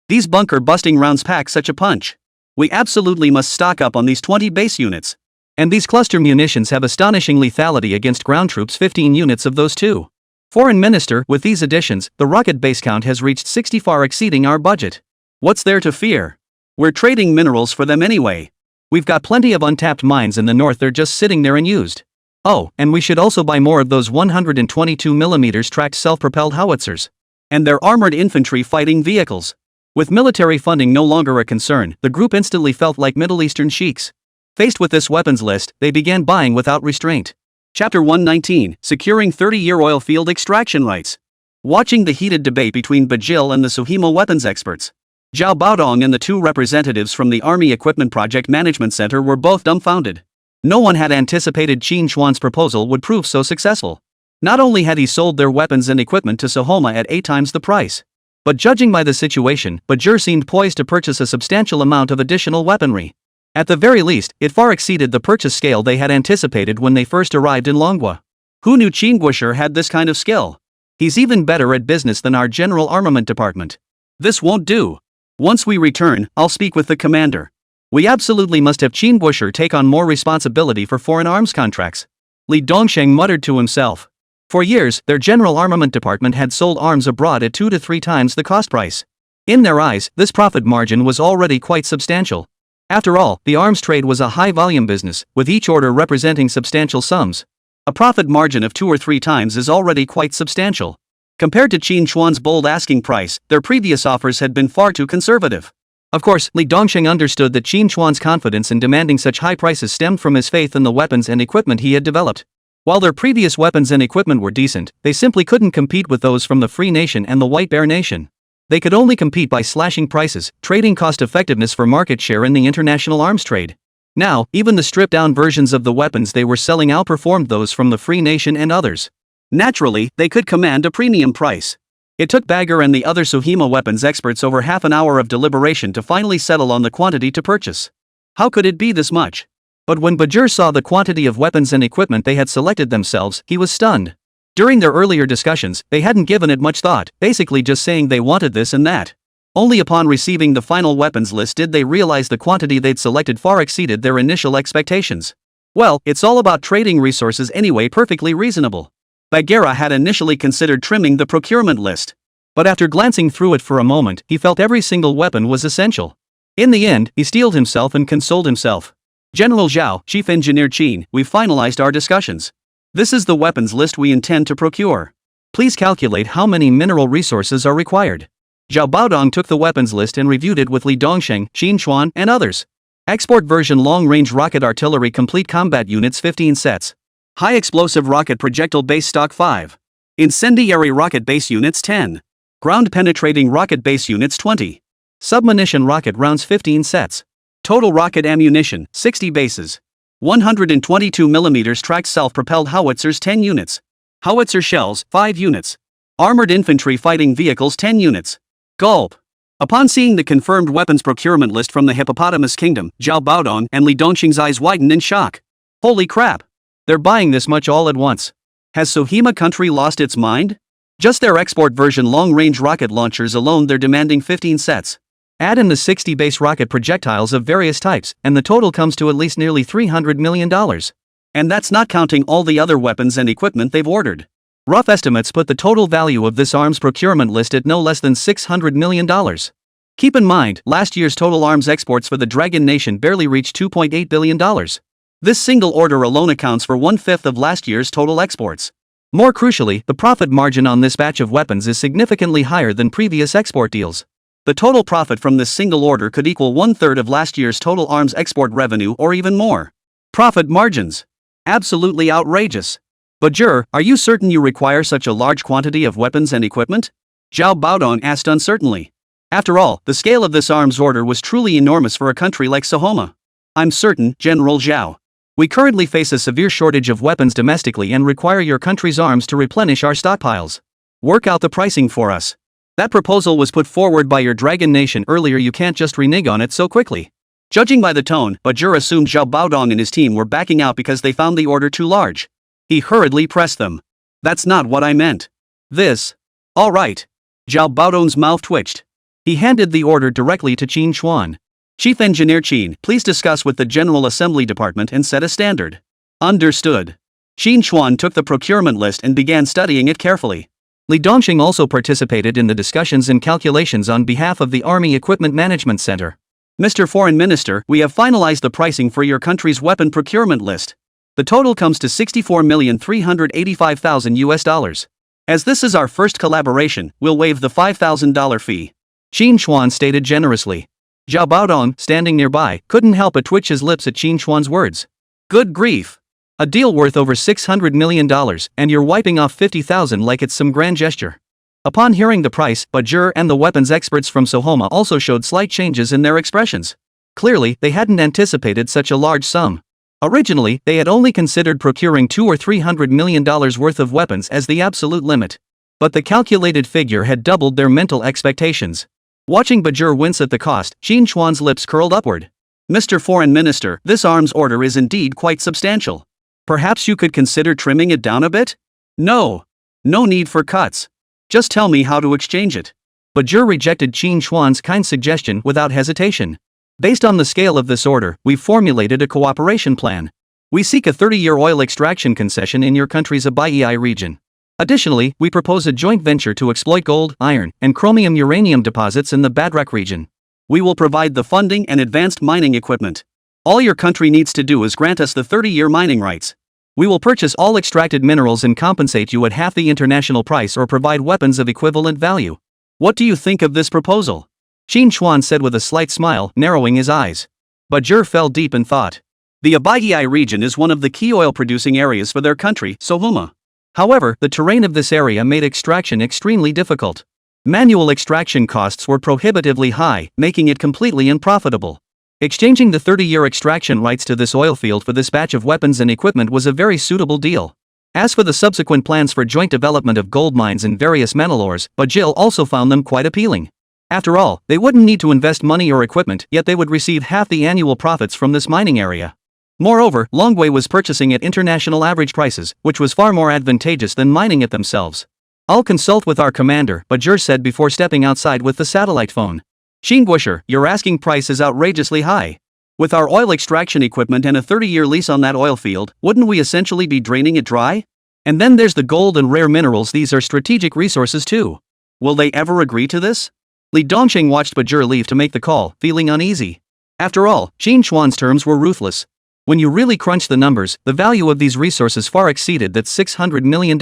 These bunker busting rounds pack such a punch. We absolutely must stock up on these 20 base units. And these cluster munitions have astonishing lethality against ground troops. 15 units of those too. Foreign Minister, with these additions, the rocket base count has reached 60, far exceeding our budget. What's there to fear? We're trading minerals for them anyway. We've got plenty of untapped mines in the north. They're just sitting there unused. Oh, and we should also buy more of those 122mm tracked self-propelled howitzers. And their armored infantry fighting vehicles. With military funding no longer a concern, the group instantly felt like Middle Eastern sheiks. Faced with this weapons list, they began buying without restraint. Chapter 119, Securing 30-year oil field extraction rights. Watching the heated debate between Bajil and the Sohima weapons experts, Zhao Baodong and the two representatives from the Army Equipment Project Management Center were both dumbfounded. No one had anticipated Qín Chuān's proposal would prove so successful. Not only had he sold their weapons and equipment to Sohoma at 8 times the price, but judging by the situation, Bajir seemed poised to purchase a substantial amount of additional weaponry. At the very least, it far exceeded the purchase scale they had anticipated when they first arrived in Longguo. Who knew Qín Guoshi had this kind of skill? He's even better at business than our general armament department. This won't do. Once we return, I'll speak with the commander. We absolutely must have Qín Guoshi take on more responsibility for foreign arms contracts. Li Dongsheng muttered to himself. For years, their general armament department had sold arms abroad at 2 to 3 times the cost price. In their eyes, this profit margin was already quite substantial. After all, the arms trade was a high-volume business, with each order representing substantial sums. A profit margin of 2 or 3 times is already quite substantial. Compared to Qín Chuān's bold asking price, their previous offers had been far too conservative. Of course, Li Dongsheng understood that Qín Chuān's confidence in demanding such high prices stemmed from his faith in the weapons and equipment he had developed. While their previous weapons and equipment were decent, they simply couldn't compete with those from the Free Nation and the White Bear Nation. They could only compete by slashing prices, trading cost-effectiveness for market share in the international arms trade. Now, even the stripped-down versions of the weapons they were selling outperformed those from the Free Nation and others. Naturally, they could command a premium price. It took Bagger and the other Sohima weapons experts over half an hour of deliberation to finally settle on the quantity to purchase. How could it be this much? But when Bajir saw the quantity of weapons and equipment they had selected themselves, he was stunned. During their earlier discussions, they hadn't given it much thought, basically just saying they wanted this and that. Only upon receiving the final weapons list did they realize the quantity they'd selected far exceeded their initial expectations. Well, it's all about trading resources anyway. Perfectly reasonable. Bagheera had initially considered trimming the procurement list. But after glancing through it for a moment, he felt every single weapon was essential. In the end, he steeled himself and consoled himself. General Zhao, Chief Engineer Qín, we've finalized our discussions. This is the weapons list we intend to procure. Please calculate how many mineral resources are required. Zhao Baodong took the weapons list and reviewed it with Li Dongsheng, Qín Chuān, and others. Export version long-range rocket artillery complete combat units 15 sets. High explosive rocket projectile base stock 5. Incendiary rocket base units 10. Ground penetrating rocket base units 20. Submunition rocket rounds 15 sets. Total rocket ammunition 60 bases. 122mm tracked self-propelled howitzers 10 units. Howitzer shells 5 units. Armored infantry fighting vehicles 10 units. Gulp. Upon seeing the confirmed weapons procurement list from the Hippopotamus Kingdom, Zhao Baodong and Li Dongsheng's eyes widened in shock. Holy crap! They're buying this much all at once. Has Sohima country lost its mind? Just their export version long-range rocket launchers alone they're demanding 15 sets. Add in the 60 base rocket projectiles of various types, and the total comes to at least nearly $300 million. And that's not counting all the other weapons and equipment they've ordered. Rough estimates put the total value of this arms procurement list at no less than $600 million. Keep in mind, last year's total arms exports for the Dragon Nation barely reached $2.8 billion. This single order alone accounts for 1/5 of last year's total exports. More crucially, the profit margin on this batch of weapons is significantly higher than previous export deals. The total profit from this single order could equal 1/3 of last year's total arms export revenue or even more. Profit margins. Absolutely outrageous. Bajir, are you certain you require such a large quantity of weapons and equipment? Zhao Baodong asked uncertainly. After all, the scale of this arms order was truly enormous for a country like Soma. I'm certain, General Zhao. We currently face a severe shortage of weapons domestically and require your country's arms to replenish our stockpiles. Work out the pricing for us. That proposal was put forward by your Dragon Nation earlier. You can't just renege on it so quickly. Judging by the tone, Bajir assumed Zhao Baodong and his team were backing out because they found the order too large. He hurriedly pressed them. That's not what I meant. All right. Zhao Baodong's mouth twitched. He handed the order directly to Qín Chuān. Chief Engineer Qín, please discuss with the General Assembly Department and set a standard. Understood. Qín Chuān took the procurement list and began studying it carefully. Li Dongxing also participated in the discussions and calculations on behalf of the Army Equipment Management Center. Mr. Foreign Minister, we have finalized the pricing for your country's weapon procurement list. The total comes to $64,385,000. As this is our first collaboration, we'll waive the $5,000 fee. Qín Chuān stated generously. Zhao Baodong, standing nearby, couldn't help but twitch his lips at Qín Chuān's words. Good grief. A deal worth over $600 million, and you're wiping off $50,000 like it's some grand gesture. Upon hearing the price, Bajir and the weapons experts from Soma also showed slight changes in their expressions. Clearly, they hadn't anticipated such a large sum. Originally, they had only considered procuring $200 or $300 million worth of weapons as the absolute limit. But the calculated figure had doubled their mental expectations. Watching Bajir wince at the cost, Qín Chuān's lips curled upward. Mr. Foreign Minister, this arms order is indeed quite substantial. Perhaps you could consider trimming it down a bit? No need for cuts. Just tell me how to exchange it. Bajir rejected Qín Chuān's kind suggestion without hesitation. Based on the scale of this order, we've formulated a cooperation plan. We seek a 30-year oil extraction concession in your country's Abai region. Additionally, we propose a joint venture to exploit gold, iron, and chromium uranium deposits in the Badrak region. We will provide the funding and advanced mining equipment. All your country needs to do is grant us the 30-year mining rights. We will purchase all extracted minerals and compensate you at half the international price or provide weapons of equivalent value. What do you think of this proposal? Qín Chuān said with a slight smile, narrowing his eyes. Bajir fell deep in thought. The Abai region is one of the key oil-producing areas for their country, Soma. However, the terrain of this area made extraction extremely difficult. Manual extraction costs were prohibitively high, making it completely unprofitable. Exchanging the 30-year extraction rights to this oil field for this batch of weapons and equipment was a very suitable deal. As for the subsequent plans for joint development of gold mines and various metal ores, Bajir also found them quite appealing. After all, they wouldn't need to invest money or equipment, yet they would receive half the annual profits from this mining area. Moreover, Longguo was purchasing at international average prices, which was far more advantageous than mining it themselves. I'll consult with our commander, Bajir said before stepping outside with the satellite phone. Xingguosher, your asking price is outrageously high. With our oil extraction equipment and a 30-year lease on that oil field, wouldn't we essentially be draining it dry? And then there's the gold and rare minerals. These are strategic resources too. Will they ever agree to this? Li Dongxing watched Bajir leave to make the call, feeling uneasy. After all, Qín Chuān's terms were ruthless. When you really crunch the numbers, the value of these resources far exceeded that $600 million.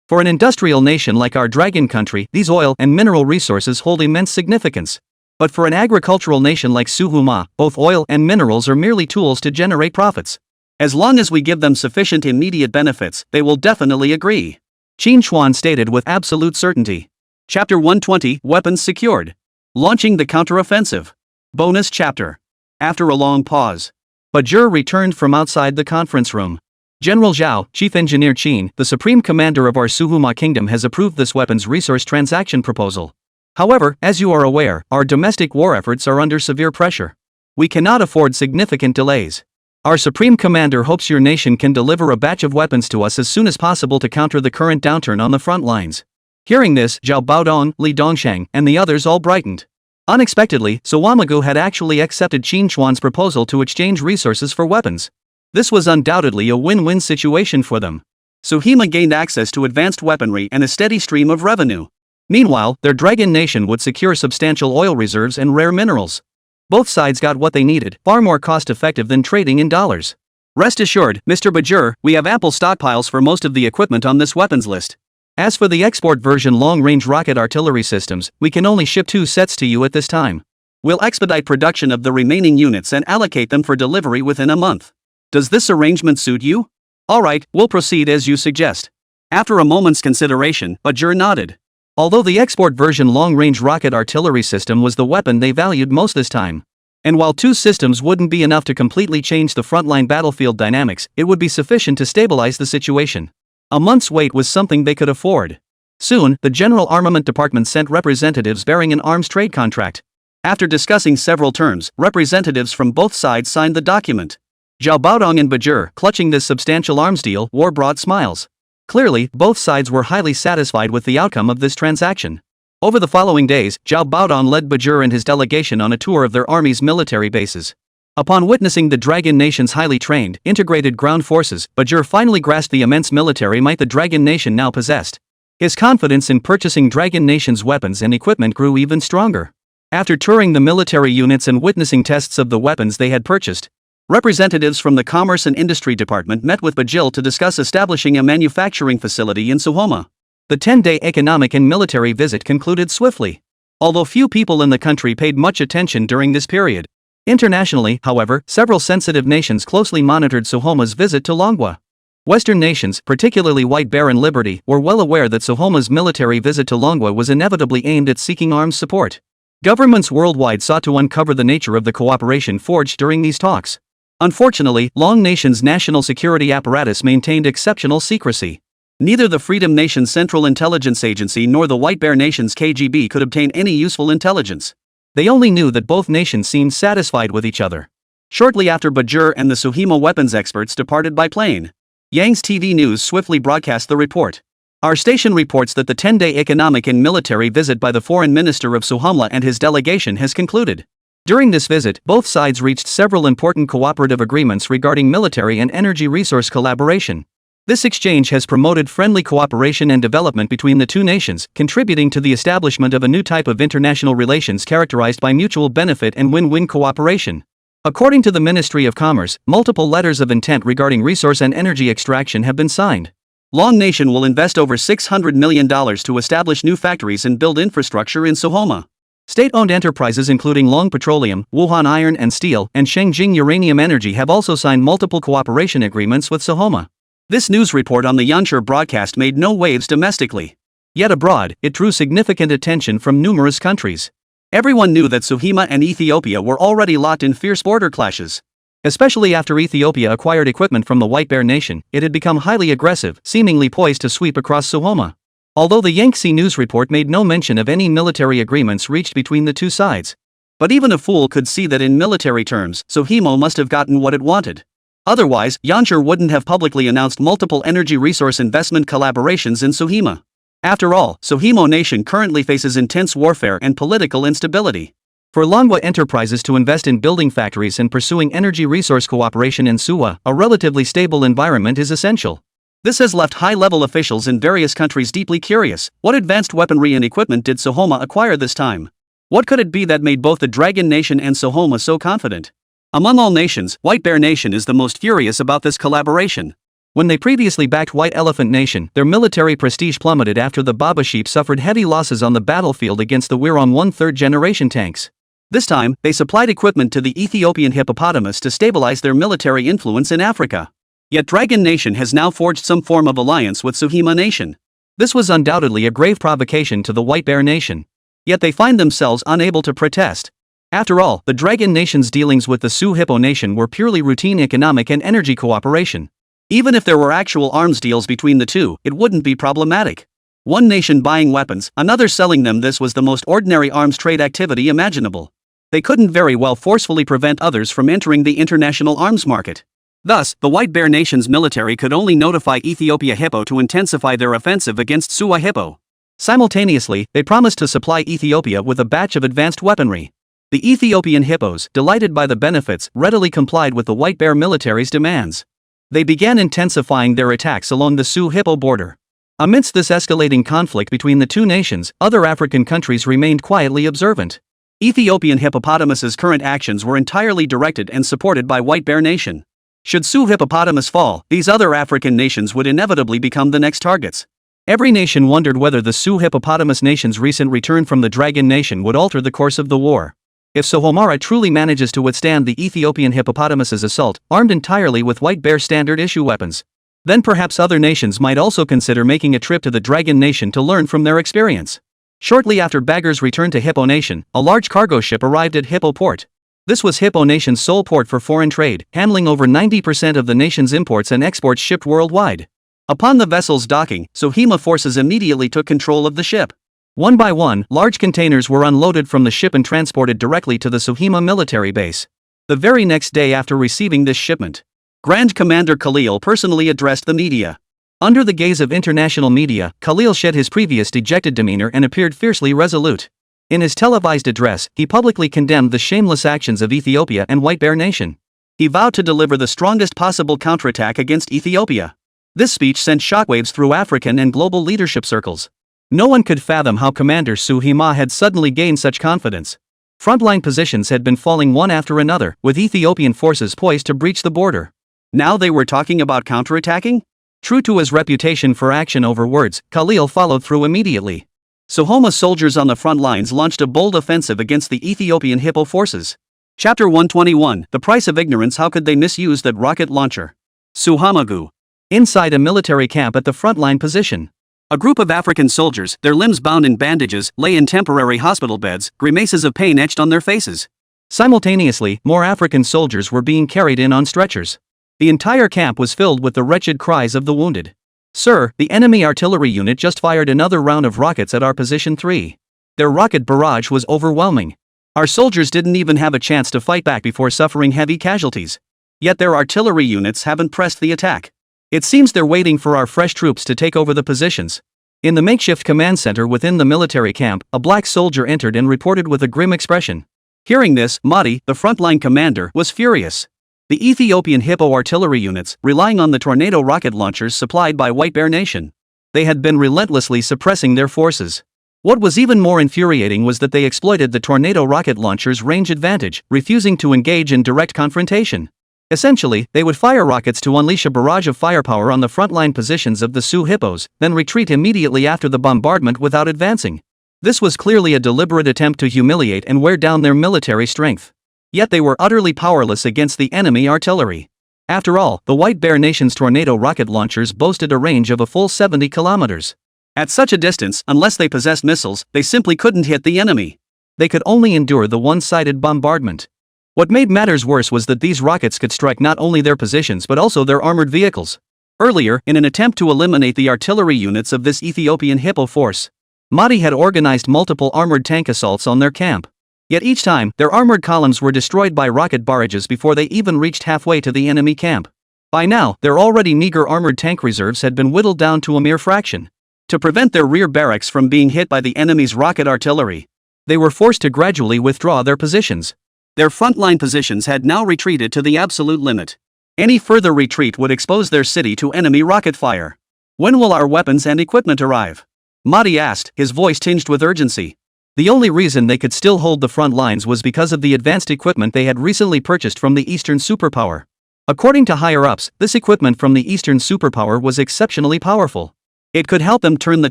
For an industrial nation like our dragon country, these oil and mineral resources hold immense significance. But for an agricultural nation like Soma, both oil and minerals are merely tools to generate profits. As long as we give them sufficient immediate benefits, they will definitely agree. Qín Chuān stated with absolute certainty. Chapter 120, Weapons Secured. Launching the Counteroffensive. Bonus Chapter. After a long pause, Bajir returned from outside the conference room. General Zhao, Chief Engineer Qín, the Supreme Commander of our Soma Kingdom has approved this weapons resource transaction proposal. However, as you are aware, our domestic war efforts are under severe pressure. We cannot afford significant delays. Our Supreme Commander hopes your nation can deliver a batch of weapons to us as soon as possible to counter the current downturn on the front lines. Hearing this, Zhao Baodong, Li Dongxing, and the others all brightened. Unexpectedly, Sawamagu had actually accepted Qín Chuān's proposal to exchange resources for weapons. This was undoubtedly a win-win situation for them. Soma gained access to advanced weaponry and a steady stream of revenue. Meanwhile, their Dragon Nation would secure substantial oil reserves and rare minerals. Both sides got what they needed, far more cost-effective than trading in dollars. Rest assured, Mr. Bajir, we have ample stockpiles for most of the equipment on this weapons list. As for the export version long-range rocket artillery systems, we can only ship 2 sets to you at this time. We'll expedite production of the remaining units and allocate them for delivery within a month. Does this arrangement suit you? Alright, we'll proceed as you suggest. After a moment's consideration, Bajur nodded. Although the export version long-range rocket artillery system was the weapon they valued most this time. And while two systems wouldn't be enough to completely change the frontline battlefield dynamics, it would be sufficient to stabilize the situation. A month's wait was something they could afford. Soon, the General Armament Department sent representatives bearing an arms trade contract. After discussing several terms, representatives from both sides signed the document. Zhao Baodong and Bajur, clutching this substantial arms deal, wore broad smiles. Clearly, both sides were highly satisfied with the outcome of this transaction. Over the following days, Zhao Baodong led Bajur and his delegation on a tour of their army's military bases. Upon witnessing the Dragon Nation's highly trained, integrated ground forces, Bajur finally grasped the immense military might the Dragon Nation now possessed. His confidence in purchasing Dragon Nation's weapons and equipment grew even stronger. After touring the military units and witnessing tests of the weapons they had purchased, representatives from the Commerce and Industry Department met with Bajil to discuss establishing a manufacturing facility in Soma. The 10-day economic and military visit concluded swiftly. Although few people in the country paid much attention during this period. Internationally, however, several sensitive nations closely monitored Sohoma's visit to Longguo. Western nations, particularly White Bear and Liberty, were well aware that Sohoma's military visit to Longguo was inevitably aimed at seeking arms support. Governments worldwide sought to uncover the nature of the cooperation forged during these talks. Unfortunately, Long Nation's national security apparatus maintained exceptional secrecy. Neither the Freedom Nation's Central Intelligence Agency nor the White Bear Nation's KGB could obtain any useful intelligence. They only knew that both nations seemed satisfied with each other. Shortly after Bajur and the Sohima weapons experts departed by plane, Yang's TV News swiftly broadcast the report. Our station reports that the 10-day economic and military visit by the foreign minister of Sohomla and his delegation has concluded. During this visit, both sides reached several important cooperative agreements regarding military and energy resource collaboration. This exchange has promoted friendly cooperation and development between the two nations, contributing to the establishment of a new type of international relations characterized by mutual benefit and win-win cooperation. According to the Ministry of Commerce, multiple letters of intent regarding resource and energy extraction have been signed. Long Nation will invest over $600 million to establish new factories and build infrastructure in Sohoma. State-owned enterprises including Long Petroleum, Wuhan Iron and Steel, and Shengjing Uranium Energy have also signed multiple cooperation agreements with Sohoma. This news report on the Yanshur broadcast made no waves domestically. Yet abroad, it drew significant attention from numerous countries. Everyone knew that Sohima and Ethiopia were already locked in fierce border clashes. Especially after Ethiopia acquired equipment from the White Bear Nation, it had become highly aggressive, seemingly poised to sweep across Sohoma. Although the Yangtze news report made no mention of any military agreements reached between the two sides. But even a fool could see that in military terms, Sohima must have gotten what it wanted. Otherwise, Yanshur wouldn't have publicly announced multiple energy resource investment collaborations in Sohima. After all, Sohima Nation currently faces intense warfare and political instability. For Longguo enterprises to invest in building factories and pursuing energy resource cooperation in Suwa, a relatively stable environment is essential. This has left high-level officials in various countries deeply curious. What advanced weaponry and equipment did Sohoma acquire this time? What could it be that made both the Dragon Nation and Sohoma so confident? Among all nations, White Bear Nation is the most furious about this collaboration. When they previously backed White Elephant Nation, their military prestige plummeted after the Baba Sheep suffered heavy losses on the battlefield against the Weiron 1/3 generation tanks. This time, they supplied equipment to the Ethiopian hippopotamus to stabilize their military influence in Africa. Yet Dragon Nation has now forged some form of alliance with Sohima Nation. This was undoubtedly a grave provocation to the White Bear Nation. Yet they find themselves unable to protest. After all, the Dragon Nation's dealings with the Sioux Hippo Nation were purely routine economic and energy cooperation. Even if there were actual arms deals between the two, it wouldn't be problematic. One nation buying weapons, another selling them. This was the most ordinary arms trade activity imaginable. They couldn't very well forcefully prevent others from entering the international arms market. Thus, the White Bear Nation's military could only notify Ethiopia Hippo to intensify their offensive against Suwa Hippo. Simultaneously, they promised to supply Ethiopia with a batch of advanced weaponry. The Ethiopian Hippos, delighted by the benefits, readily complied with the White Bear military's demands. They began intensifying their attacks along the Sioux Hippo border. Amidst this escalating conflict between the two nations, other African countries remained quietly observant. Ethiopian hippopotamus's current actions were entirely directed and supported by White Bear Nation. Should Sioux hippopotamus fall, these other African nations would inevitably become the next targets. Every nation wondered whether the Sioux hippopotamus nation's recent return from the Dragon Nation would alter the course of the war. If Sohomara truly manages to withstand the Ethiopian hippopotamus's assault, armed entirely with White Bear standard issue weapons, Then perhaps other nations might also consider making a trip to the Dragon Nation to learn from their experience. Shortly after Bagger's return to Hippo Nation, a large cargo ship arrived at Hippo Port. This was Hippo Nation's sole port for foreign trade, handling over 90% of the nation's imports and exports shipped worldwide. Upon the vessel's docking, Sohima forces immediately took control of the ship. One by one, large containers were unloaded from the ship and transported directly to the Sohima military base. The very next day after receiving this shipment, Grand Commander Khalil personally addressed the media. Under the gaze of international media, Khalil shed his previous dejected demeanor and appeared fiercely resolute. In his televised address, he publicly condemned the shameless actions of Ethiopia and White Bear Nation. He vowed to deliver the strongest possible counterattack against Ethiopia. This speech sent shockwaves through African and global leadership circles. No one could fathom how Commander Sohima had suddenly gained such confidence. Frontline positions had been falling one after another, with Ethiopian forces poised to breach the border. Now they were talking about counterattacking? True to his reputation for action over words, Khalil followed through immediately. Sohoma's soldiers on the front lines launched a bold offensive against the Ethiopian Hippo forces. Chapter 121, The Price of Ignorance. How could they misuse that rocket launcher? Suhamagu. Inside a military camp at the frontline position. A group of African soldiers, their limbs bound in bandages, lay in temporary hospital beds, grimaces of pain etched on their faces. Simultaneously, more African soldiers were being carried in on stretchers. The entire camp was filled with the wretched cries of the wounded. "Sir, the enemy artillery unit just fired another round of rockets at our position 3. Their rocket barrage was overwhelming. Our soldiers didn't even have a chance to fight back before suffering heavy casualties. Yet their artillery units haven't pressed the attack. It seems they're waiting for our fresh troops to take over the positions." In the makeshift command center within the military camp, a black soldier entered and reported with a grim expression. Hearing this, Mahdi, the frontline commander, was furious. The Ethiopian Hippo artillery units, relying on the tornado rocket launchers supplied by White Bear Nation. They had been relentlessly suppressing their forces. What was even more infuriating was that they exploited the tornado rocket launchers' range advantage, refusing to engage in direct confrontation. Essentially, they would fire rockets to unleash a barrage of firepower on the frontline positions of the Sioux Hippos, then retreat immediately after the bombardment without advancing. This was clearly a deliberate attempt to humiliate and wear down their military strength. Yet they were utterly powerless against the enemy artillery. After all, the White Bear Nation's tornado rocket launchers boasted a range of a full 70 kilometers. At such a distance, unless they possessed missiles, they simply couldn't hit the enemy. They could only endure the one-sided bombardment. What made matters worse was that these rockets could strike not only their positions but also their armored vehicles. Earlier, in an attempt to eliminate the artillery units of this Ethiopian Hippo force, Mahdi had organized multiple armored tank assaults on their camp. Yet each time, their armored columns were destroyed by rocket barrages before they even reached halfway to the enemy camp. By now, their already meager armored tank reserves had been whittled down to a mere fraction. To prevent their rear barracks from being hit by the enemy's rocket artillery, they were forced to gradually withdraw their positions. Their frontline positions had now retreated to the absolute limit. Any further retreat would expose their city to enemy rocket fire. "When will our weapons and equipment arrive?" Mahdi asked, his voice tinged with urgency. The only reason they could still hold the front lines was because of the advanced equipment they had recently purchased from the Eastern superpower. According to higher-ups, this equipment from the Eastern superpower was exceptionally powerful. It could help them turn the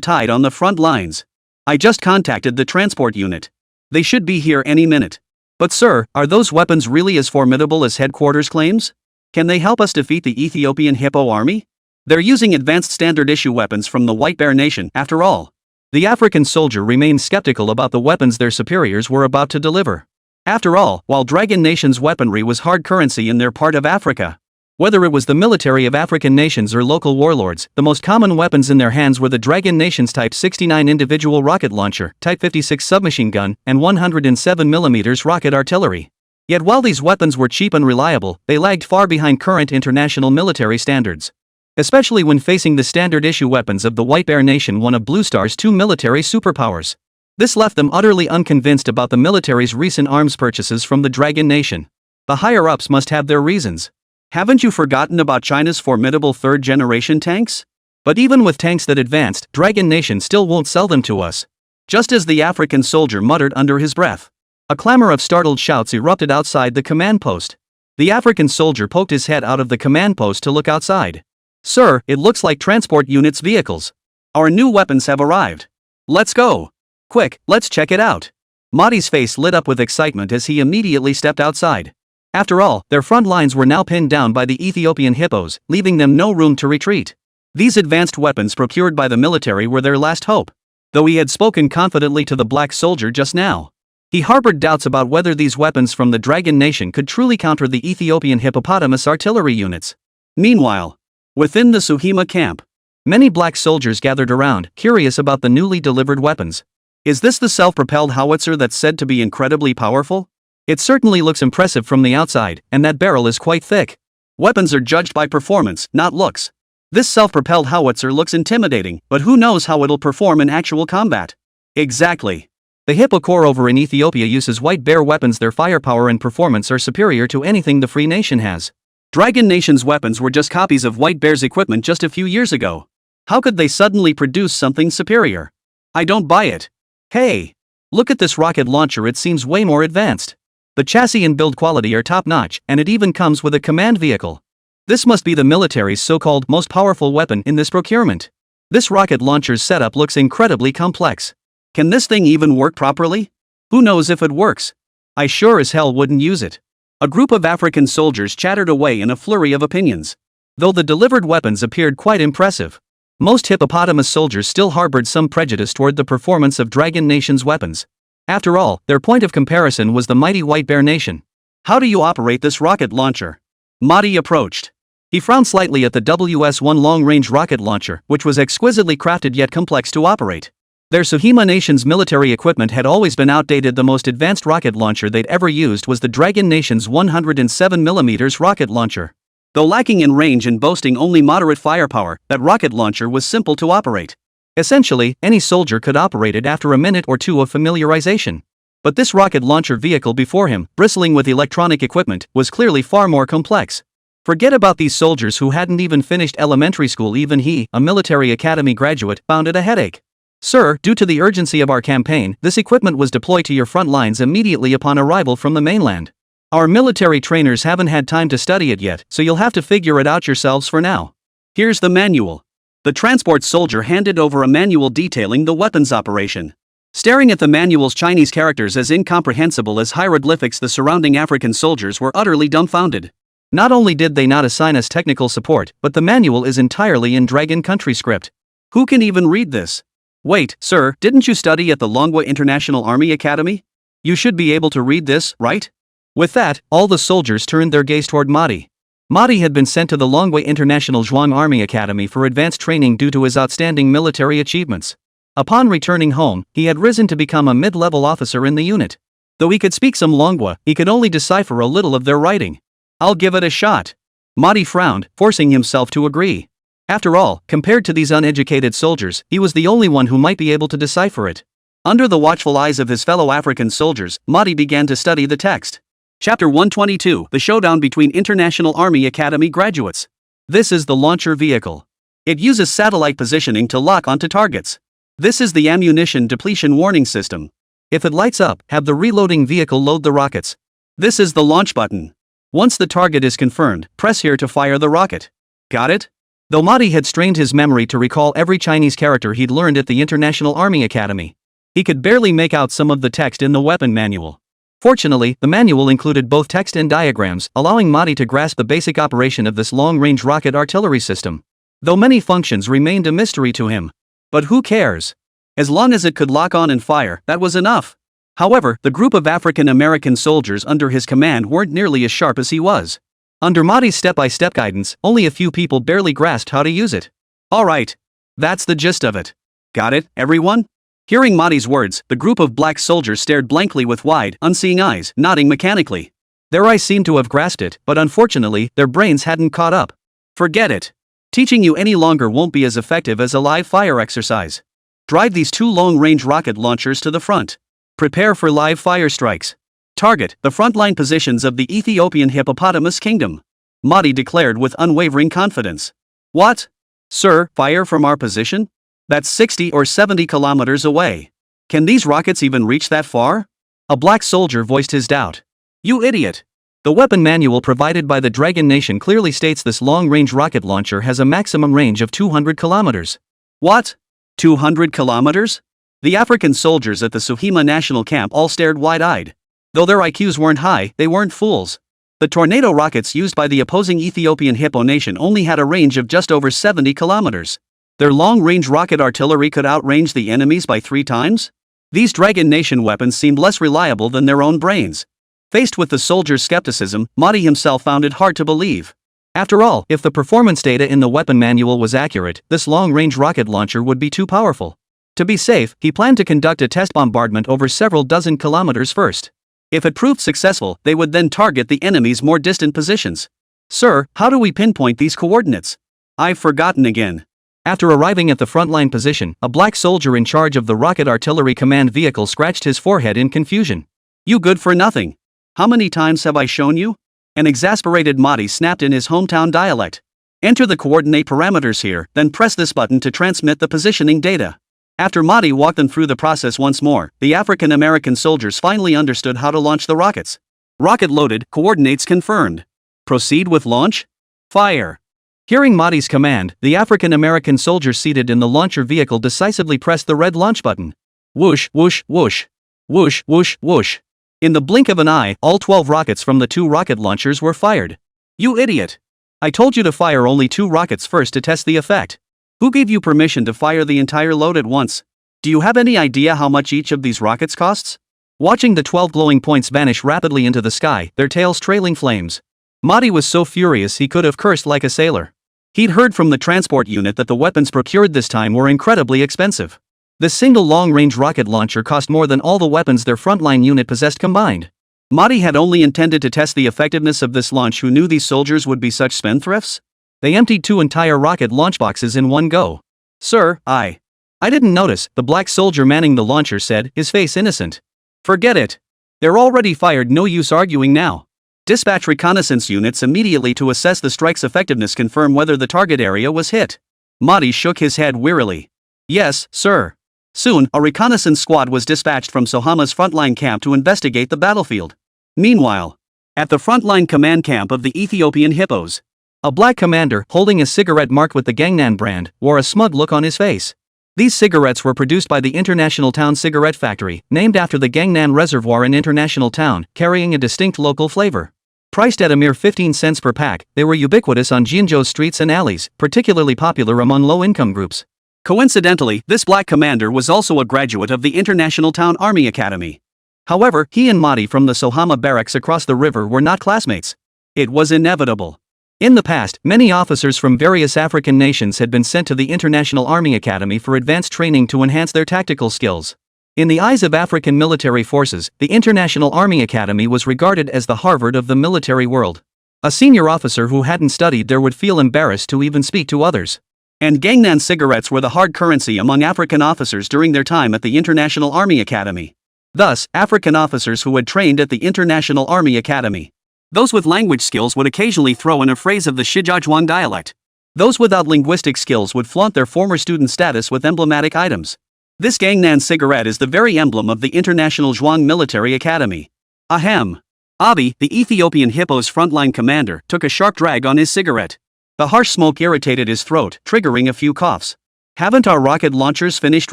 tide on the front lines. "I just contacted the transport unit. They should be here any minute." "But sir, are those weapons really as formidable as headquarters claims? Can they help us defeat the Ethiopian Hippo army? They're using advanced standard-issue weapons from the White Bear Nation, after all." The African soldier remained skeptical about the weapons their superiors were about to deliver. After all, while Dragon Nation's weaponry was hard currency in their part of Africa, whether it was the military of African nations or local warlords, the most common weapons in their hands were the Dragon Nation's Type 69 individual rocket launcher, Type 56 submachine gun, and 107mm rocket artillery. Yet while these weapons were cheap and reliable, they lagged far behind current international military standards. Especially when facing the standard-issue weapons of the White Bear Nation, one of Blue Star's two military superpowers. This left them utterly unconvinced about the military's recent arms purchases from the Dragon Nation. The higher-ups must have their reasons. "Haven't you forgotten about China's formidable third-generation tanks? But even with tanks that advanced, Dragon Nation still won't sell them to us." Just as the African soldier muttered under his breath, a clamor of startled shouts erupted outside the command post. The African soldier poked his head out of the command post to look outside. "Sir, it looks like transport units' vehicles. Our new weapons have arrived. Let's go. Quick, let's check it out." Mahdi's face lit up with excitement as he immediately stepped outside. After all, their front lines were now pinned down by the Ethiopian hippos, leaving them no room to retreat. These advanced weapons procured by the military were their last hope. Though he had spoken confidently to the black soldier just now, he harbored doubts about whether these weapons from the Dragon Nation could truly counter the Ethiopian hippopotamus artillery units. Meanwhile, within the Suhima camp, many black soldiers gathered around, curious about the newly delivered weapons. Is this the self-propelled howitzer that's said to be incredibly powerful? It certainly looks impressive from the outside, and that barrel is quite thick. Weapons are judged by performance, not looks. This self-propelled howitzer looks intimidating, but who knows how it'll perform in actual combat? Exactly. The Hippo Corps over in Ethiopia uses white bear weapons. Their firepower and performance are superior to anything the Free Nation has. Dragon Nation's weapons were just copies of White Bear's equipment just a few years ago. How could they suddenly produce something superior? I don't buy it. Hey! Look at this rocket launcher, it seems way more advanced. The chassis and build quality are top-notch, and it even comes with a command vehicle. This must be the military's so-called most powerful weapon in this procurement. This rocket launcher's setup looks incredibly complex. Can this thing even work properly? Who knows if it works? I sure as hell wouldn't use it. A group of African soldiers chattered away in a flurry of opinions. Though the delivered weapons appeared quite impressive, most hippopotamus soldiers still harbored some prejudice toward the performance of Dragon Nation's weapons. After all, their point of comparison was the mighty White Bear Nation. How do you operate this rocket launcher? Mahdi approached. He frowned slightly at the WS-1 long-range rocket launcher, which was exquisitely crafted yet complex to operate. Their Suhima Nation's military equipment had always been outdated. The most advanced rocket launcher they'd ever used was the Dragon Nation's 107mm rocket launcher. Though lacking in range and boasting only moderate firepower, that rocket launcher was simple to operate. Essentially, any soldier could operate it after a minute or two of familiarization. But this rocket launcher vehicle before him, bristling with electronic equipment, was clearly far more complex. Forget about these soldiers who hadn't even finished elementary school. Even he, a military academy graduate, found it a headache. Sir, due to the urgency of our campaign, this equipment was deployed to your front lines immediately upon arrival from the mainland. Our military trainers haven't had time to study it yet, so you'll have to figure it out yourselves for now. Here's the manual. The transport soldier handed over a manual detailing the weapons operation. Staring at the manual's Chinese characters as incomprehensible as hieroglyphics, the surrounding African soldiers were utterly dumbfounded. Not only did they not assign us technical support, but the manual is entirely in Dragon Country script. Who can even read this? Wait, sir, didn't you study at the Longguo International Army Academy? You should be able to read this, right? With that, all the soldiers turned their gaze toward Mahdi. Mahdi had been sent to the Longguo International Zhuang Army Academy for advanced training due to his outstanding military achievements. Upon returning home, he had risen to become a mid-level officer in the unit. Though he could speak some Longguo, he could only decipher a little of their writing. I'll give it a shot. Mahdi frowned, forcing himself to agree. After all, compared to these uneducated soldiers, he was the only one who might be able to decipher it. Under the watchful eyes of his fellow African soldiers, Mahdi began to study the text. Chapter 122, The Showdown Between International Army Academy Graduates. This is the launcher vehicle. It uses satellite positioning to lock onto targets. This is the ammunition depletion warning system. If it lights up, have the reloading vehicle load the rockets. This is the launch button. Once the target is confirmed, press here to fire the rocket. Got it? Though Mahdi had strained his memory to recall every Chinese character he'd learned at the International Army Academy, he could barely make out some of the text in the weapon manual. Fortunately, the manual included both text and diagrams, allowing Mahdi to grasp the basic operation of this long-range rocket artillery system. Though many functions remained a mystery to him. But who cares? As long as it could lock on and fire, that was enough. However, the group of African-American soldiers under his command weren't nearly as sharp as he was. Under Mahdi's step-by-step guidance, only a few people barely grasped how to use it. Alright. That's the gist of it. Got it, everyone? Hearing Mahdi's words, the group of black soldiers stared blankly with wide, unseeing eyes, nodding mechanically. Their eyes seemed to have grasped it, but unfortunately, their brains hadn't caught up. Forget it. Teaching you any longer won't be as effective as a live fire exercise. Drive these two long-range rocket launchers to the front. Prepare for live fire strikes. Target the frontline positions of the Ethiopian hippopotamus kingdom. Mahdi declared with unwavering confidence. What? Sir, fire from our position? That's 60 or 70 kilometers away. Can these rockets even reach that far? A black soldier voiced his doubt. You idiot. The weapon manual provided by the Dragon Nation clearly states this long-range rocket launcher has a maximum range of 200 kilometers. What? 200 kilometers? The African soldiers at the Suhima National Camp all stared wide-eyed. Though their IQs weren't high, they weren't fools. The tornado rockets used by the opposing Ethiopian Hippo Nation only had a range of just over 70 kilometers. Their long-range rocket artillery could outrange the enemies by 3 times? These Dragon Nation weapons seemed less reliable than their own brains. Faced with the soldiers' skepticism, Mahdi himself found it hard to believe. After all, if the performance data in the weapon manual was accurate, this long-range rocket launcher would be too powerful. To be safe, he planned to conduct a test bombardment over several dozen kilometers first. If it proved successful, they would then target the enemy's more distant positions. Sir, how do we pinpoint these coordinates? I've forgotten again. After arriving at the frontline position, a black soldier in charge of the rocket artillery command vehicle scratched his forehead in confusion. You good for nothing. How many times have I shown you? An exasperated Mahdi snapped in his hometown dialect. Enter the coordinate parameters here, then press this button to transmit the positioning data. After Mahdi walked them through the process once more, the African-American soldiers finally understood how to launch the rockets. Rocket loaded, coordinates confirmed. Proceed with launch? Fire. Hearing Mahdi's command, the African-American soldier seated in the launcher vehicle decisively pressed the red launch button. Whoosh, whoosh, whoosh. Whoosh, whoosh, whoosh. In the blink of an eye, all 12 rockets from the 2 rocket launchers were fired. You idiot! I told you to fire only 2 rockets first to test the effect. Who gave you permission to fire the entire load at once? Do you have any idea how much each of these rockets costs? Watching the 12 glowing points vanish rapidly into the sky, their tails trailing flames, Mahdi was so furious he could have cursed like a sailor. He'd heard from the transport unit that the weapons procured this time were incredibly expensive. This single long-range rocket launcher cost more than all the weapons their frontline unit possessed combined. Mahdi had only intended to test the effectiveness of this launch. Who knew these soldiers would be such spendthrifts? They emptied 2 entire rocket launch boxes in one go. Sir, I didn't notice, the black soldier manning the launcher said, his face innocent. Forget it. They're already fired, no use arguing now. Dispatch reconnaissance units immediately to assess the strike's effectiveness, confirm whether the target area was hit. Mahdi shook his head wearily. Yes, sir. Soon, a reconnaissance squad was dispatched from Sohama's frontline camp to investigate the battlefield. Meanwhile, at the frontline command camp of the Ethiopian Hippos, a black commander, holding a cigarette marked with the Gangnam brand, wore a smug look on his face. These cigarettes were produced by the International Town Cigarette Factory, named after the Gangnam Reservoir in International Town, carrying a distinct local flavor. Priced at a mere 15 cents per pack, they were ubiquitous on Jinzhou's streets and alleys, particularly popular among low-income groups. Coincidentally, this black commander was also a graduate of the International Town Army Academy. However, he and Mahdi from the Sohama barracks across the river were not classmates. It was inevitable. In the past, many officers from various African nations had been sent to the International Army Academy for advanced training to enhance their tactical skills. In the eyes of African military forces, the International Army Academy was regarded as the Harvard of the military world. A senior officer who hadn't studied there would feel embarrassed to even speak to others. And Gangnam cigarettes were the hard currency among African officers during their time at the International Army Academy. Thus, African officers who had trained at the International Army Academy, those with language skills would occasionally throw in a phrase of the Shijiazhuang dialect. Those without linguistic skills would flaunt their former student status with emblematic items. This Gangnam cigarette is the very emblem of the International Zhuang Military Academy. Ahem. Abi, the Ethiopian Hippo's frontline commander, took a sharp drag on his cigarette. The harsh smoke irritated his throat, triggering a few coughs. Haven't our rocket launchers finished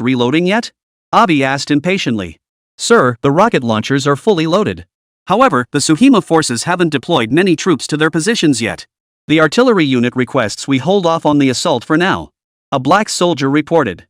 reloading yet? Abi asked impatiently. Sir, the rocket launchers are fully loaded. However, the Suhima forces haven't deployed many troops to their positions yet. The artillery unit requests we hold off on the assault for now. A black soldier reported.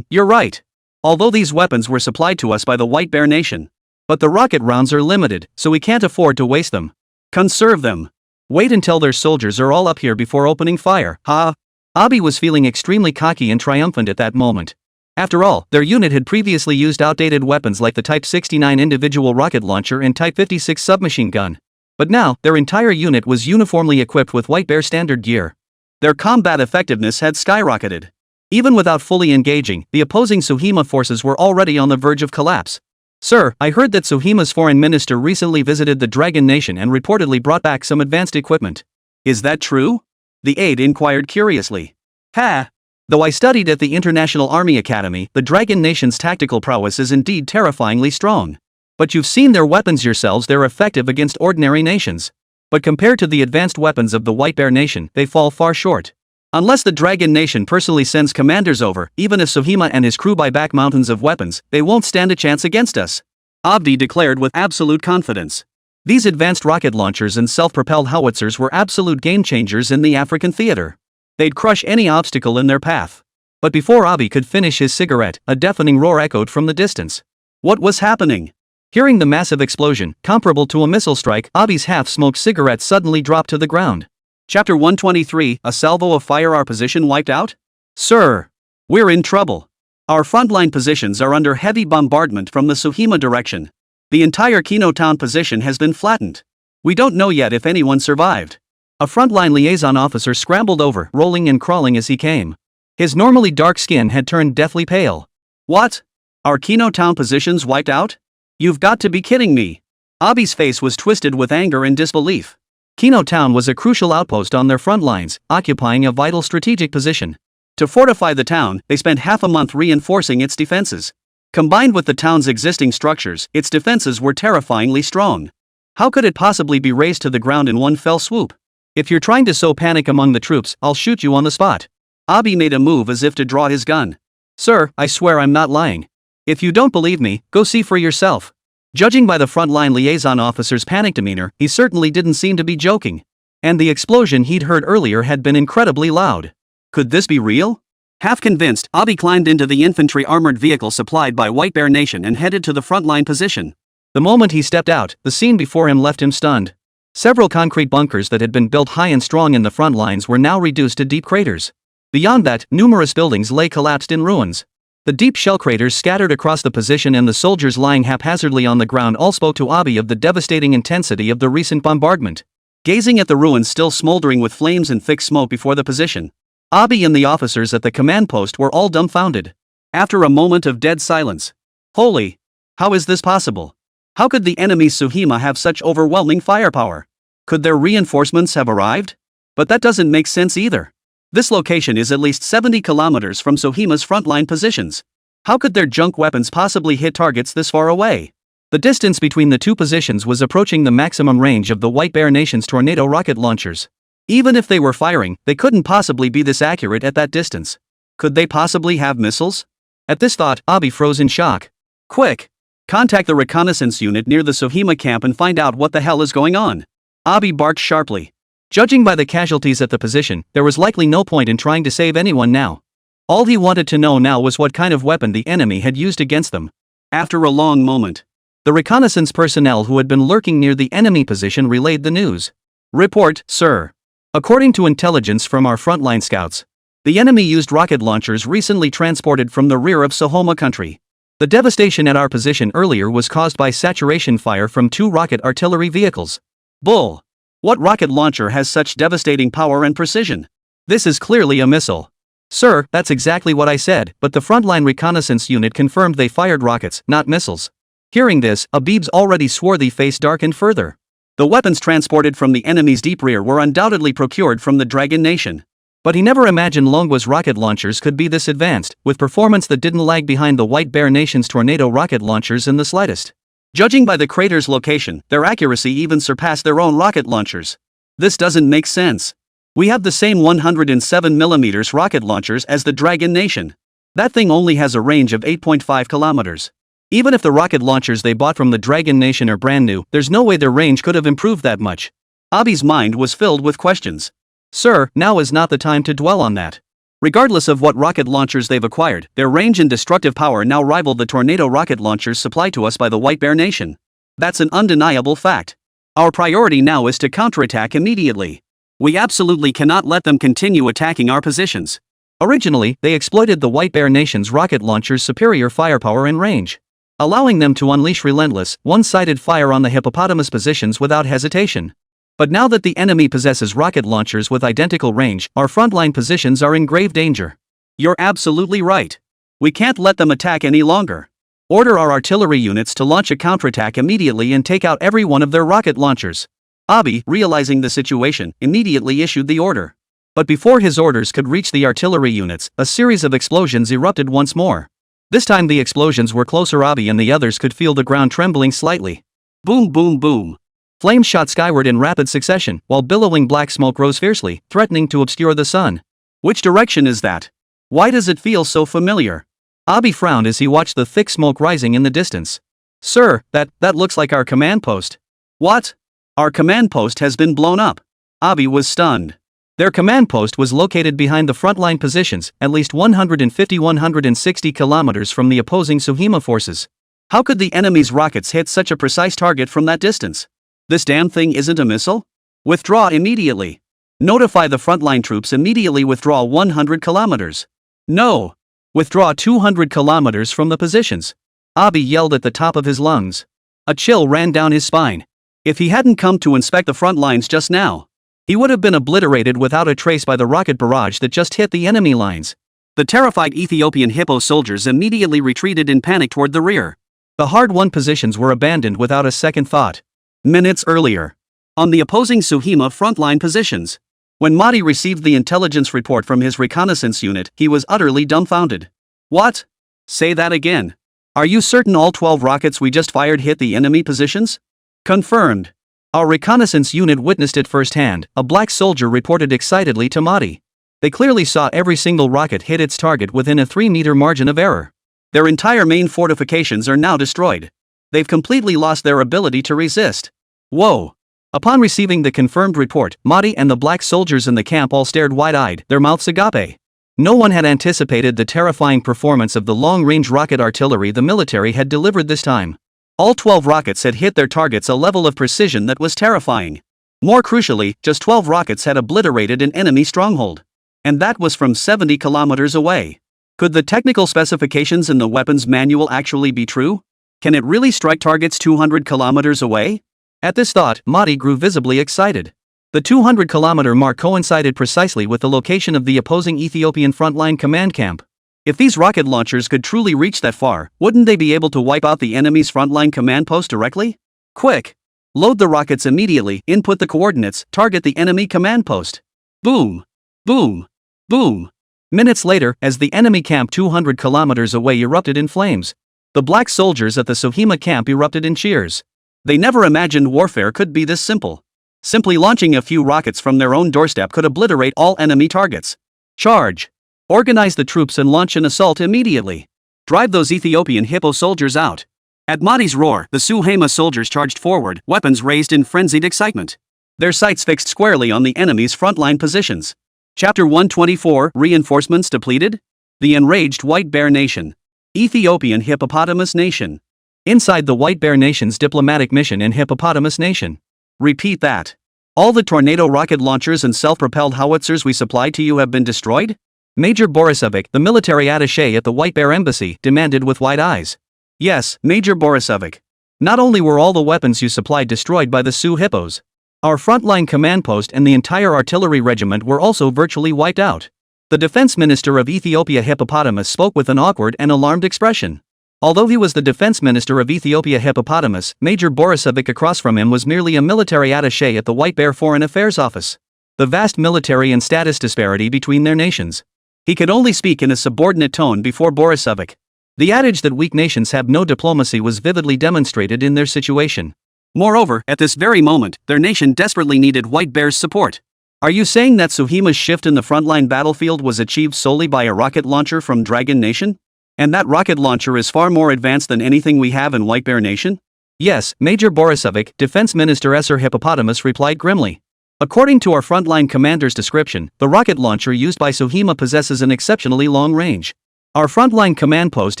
You're right. Although these weapons were supplied to us by the White Bear Nation. But the rocket rounds are limited, so we can't afford to waste them. Conserve them. Wait until their soldiers are all up here before opening fire, ha! Abi was feeling extremely cocky and triumphant at that moment. After all, their unit had previously used outdated weapons like the Type 69 individual rocket launcher and Type 56 submachine gun. But now, their entire unit was uniformly equipped with White Bear standard gear. Their combat effectiveness had skyrocketed. Even without fully engaging, the opposing Suhima forces were already on the verge of collapse. Sir, I heard that Suhima's foreign minister recently visited the Dragon Nation and reportedly brought back some advanced equipment. Is that true? The aide inquired curiously. Ha! Though I studied at the International Army Academy, the Dragon Nation's tactical prowess is indeed terrifyingly strong. But you've seen their weapons yourselves, they're effective against ordinary nations. But compared to the advanced weapons of the White Bear Nation, they fall far short. Unless the Dragon Nation personally sends commanders over, even if Suhima and his crew buy back mountains of weapons, they won't stand a chance against us. Abdi declared with absolute confidence. These advanced rocket launchers and self-propelled howitzers were absolute game-changers in the African theater. They'd crush any obstacle in their path. But before Abi could finish his cigarette, a deafening roar echoed from the distance. What was happening? Hearing the massive explosion, comparable to a missile strike, Abi's half-smoked cigarette suddenly dropped to the ground. Chapter 123, a salvo of fire, our position wiped out? Sir! We're in trouble. Our frontline positions are under heavy bombardment from the Suhima direction. The entire Qín Chuān position has been flattened. We don't know yet if anyone survived. A frontline liaison officer scrambled over, rolling and crawling as he came. His normally dark skin had turned deathly pale. What? Our Qín Chuān positions wiped out? You've got to be kidding me. Abi's face was twisted with anger and disbelief. Qín Chuān was a crucial outpost on their front lines, occupying a vital strategic position. To fortify the town, they spent half a month reinforcing its defenses. Combined with the town's existing structures, its defenses were terrifyingly strong. How could it possibly be razed to the ground in one fell swoop? If you're trying to sow panic among the troops, I'll shoot you on the spot. Abi made a move as if to draw his gun. Sir, I swear I'm not lying. If you don't believe me, go see for yourself. Judging by the frontline liaison officer's panic demeanor, he certainly didn't seem to be joking. And the explosion he'd heard earlier had been incredibly loud. Could this be real? Half convinced, Abi climbed into the infantry armored vehicle supplied by White Bear Nation and headed to the frontline position. The moment he stepped out, the scene before him left him stunned. Several concrete bunkers that had been built high and strong in the front lines were now reduced to deep craters. Beyond that, numerous buildings lay collapsed in ruins. The deep shell craters scattered across the position and the soldiers lying haphazardly on the ground all spoke to Abi of the devastating intensity of the recent bombardment. Gazing at the ruins still smoldering with flames and thick smoke before the position, Abi and the officers at the command post were all dumbfounded. After a moment of dead silence, holy! How is this possible? How could the enemy's Suhima have such overwhelming firepower? Could their reinforcements have arrived? But that doesn't make sense either. This location is at least 70 kilometers from Suhima's frontline positions. How could their junk weapons possibly hit targets this far away? The distance between the two positions was approaching the maximum range of the White Bear Nation's tornado rocket launchers. Even if they were firing, they couldn't possibly be this accurate at that distance. Could they possibly have missiles? At this thought, Abi froze in shock. Quick! Contact the reconnaissance unit near the Suhima camp and find out what the hell is going on. Abi barked sharply. Judging by the casualties at the position, there was likely no point in trying to save anyone now. All he wanted to know now was what kind of weapon the enemy had used against them. After a long moment, the reconnaissance personnel who had been lurking near the enemy position relayed the news. Report, sir. According to intelligence from our frontline scouts, the enemy used rocket launchers recently transported from the rear of Soma country. The devastation at our position earlier was caused by saturation fire from 2 rocket artillery vehicles. Bull! What rocket launcher has such devastating power and precision? This is clearly a missile. Sir, that's exactly what I said, but the frontline reconnaissance unit confirmed they fired rockets, not missiles. Hearing this, Abib's already swarthy face darkened further. The weapons transported from the enemy's deep rear were undoubtedly procured from the Dragon Nation. But he never imagined Longguo's rocket launchers could be this advanced, with performance that didn't lag behind the White Bear Nation's tornado rocket launchers in the slightest. Judging by the crater's location, their accuracy even surpassed their own rocket launchers. This doesn't make sense. We have the same 107mm rocket launchers as the Dragon Nation. That thing only has a range of 8.5 kilometers. Even if the rocket launchers they bought from the Dragon Nation are brand new, there's no way their range could have improved that much. Abi's mind was filled with questions. Sir, now is not the time to dwell on that. Regardless of what rocket launchers they've acquired, their range and destructive power now rival the tornado rocket launchers supplied to us by the White Bear Nation. That's an undeniable fact. Our priority now is to counterattack immediately. We absolutely cannot let them continue attacking our positions. Originally, they exploited the White Bear Nation's rocket launchers' superior firepower and range, allowing them to unleash relentless, one-sided fire on the hippopotamus positions without hesitation. But now that the enemy possesses rocket launchers with identical range, our frontline positions are in grave danger. You're absolutely right. We can't let them attack any longer. Order our artillery units to launch a counterattack immediately and take out every one of their rocket launchers. Abi, realizing the situation, immediately issued the order. But before his orders could reach the artillery units, a series of explosions erupted once more. This time the explosions were closer. Abi and the others could feel the ground trembling slightly. Boom, boom, boom. Flames shot skyward in rapid succession, while billowing black smoke rose fiercely, threatening to obscure the sun. Which direction is that? Why does it feel so familiar? Abi frowned as he watched the thick smoke rising in the distance. Sir, that looks like our command post. What? Our command post has been blown up. Abi was stunned. Their command post was located behind the frontline positions, at least 150-160 kilometers from the opposing Suhima forces. How could the enemy's rockets hit such a precise target from that distance? This damn thing isn't a missile? Withdraw immediately. Notify the frontline troops immediately withdraw 100 kilometers. No. Withdraw 200 kilometers from the positions. Abi yelled at the top of his lungs. A chill ran down his spine. If he hadn't come to inspect the front lines just now, he would have been obliterated without a trace by the rocket barrage that just hit the enemy lines. The terrified Ethiopian Hippo soldiers immediately retreated in panic toward the rear. The hard-won positions were abandoned without a second thought. Minutes earlier, on the opposing Suhima frontline positions, when Mahdi received the intelligence report from his reconnaissance unit, he was utterly dumbfounded. What? Say that again. Are you certain all 12 rockets we just fired hit the enemy positions? Confirmed. Our reconnaissance unit witnessed it firsthand, a black soldier reported excitedly to Mahdi. They clearly saw every single rocket hit its target within a 3-meter margin of error. Their entire main fortifications are now destroyed. They've completely lost their ability to resist. Whoa. Upon receiving the confirmed report, Mahdi and the black soldiers in the camp all stared wide-eyed, their mouths agape. No one had anticipated the terrifying performance of the long-range rocket artillery the military had delivered this time. All 12 rockets had hit their targets a level of precision that was terrifying. More crucially, just 12 rockets had obliterated an enemy stronghold. And that was from 70 kilometers away. Could the technical specifications in the weapons manual actually be true? Can it really strike targets 200 kilometers away? At this thought, Mahdi grew visibly excited. The 200-kilometer mark coincided precisely with the location of the opposing Ethiopian frontline command camp. If these rocket launchers could truly reach that far, wouldn't they be able to wipe out the enemy's frontline command post directly? Quick! Load the rockets immediately, input the coordinates, target the enemy command post. Boom! Boom! Boom! Minutes later, as the enemy camp 200 kilometers away erupted in flames, the black soldiers at the Suhima camp erupted in cheers. They never imagined warfare could be this simple. Simply launching a few rockets from their own doorstep could obliterate all enemy targets. Charge! Organize the troops and launch an assault immediately. Drive those Ethiopian Hippo soldiers out. At Mahdi's roar, the Suhima soldiers charged forward, weapons raised in frenzied excitement. Their sights fixed squarely on the enemy's frontline positions. Chapter 124, Reinforcements depleted? The enraged White Bear Nation. Ethiopian Hippopotamus Nation. Inside the White Bear Nation's diplomatic mission in Hippopotamus Nation. Repeat that. All the tornado rocket launchers and self-propelled howitzers we supplied to you have been destroyed? Major Borisovic, the military attaché at the White Bear Embassy, demanded with wide eyes. Yes, Major Borisovic. Not only were all the weapons you supplied destroyed by the Sioux Hippos, our frontline command post and the entire artillery regiment were also virtually wiped out. The defense minister of Ethiopia Hippopotamus spoke with an awkward and alarmed expression. Although he was the defense minister of Ethiopia Hippopotamus, Major Borisovic across from him was merely a military attaché at the White Bear Foreign Affairs Office. The vast military and status disparity between their nations. He could only speak in a subordinate tone before Borisovic. The adage that weak nations have no diplomacy was vividly demonstrated in their situation. Moreover, at this very moment, their nation desperately needed White Bear's support. Are you saying that Suhima's shift in the frontline battlefield was achieved solely by a rocket launcher from Dragon Nation? And that rocket launcher is far more advanced than anything we have in White Bear Nation? Yes, Major Borisovic, Defense Minister Esser Hippopotamus replied grimly. According to our frontline commander's description, the rocket launcher used by Suhima possesses an exceptionally long range. Our frontline command post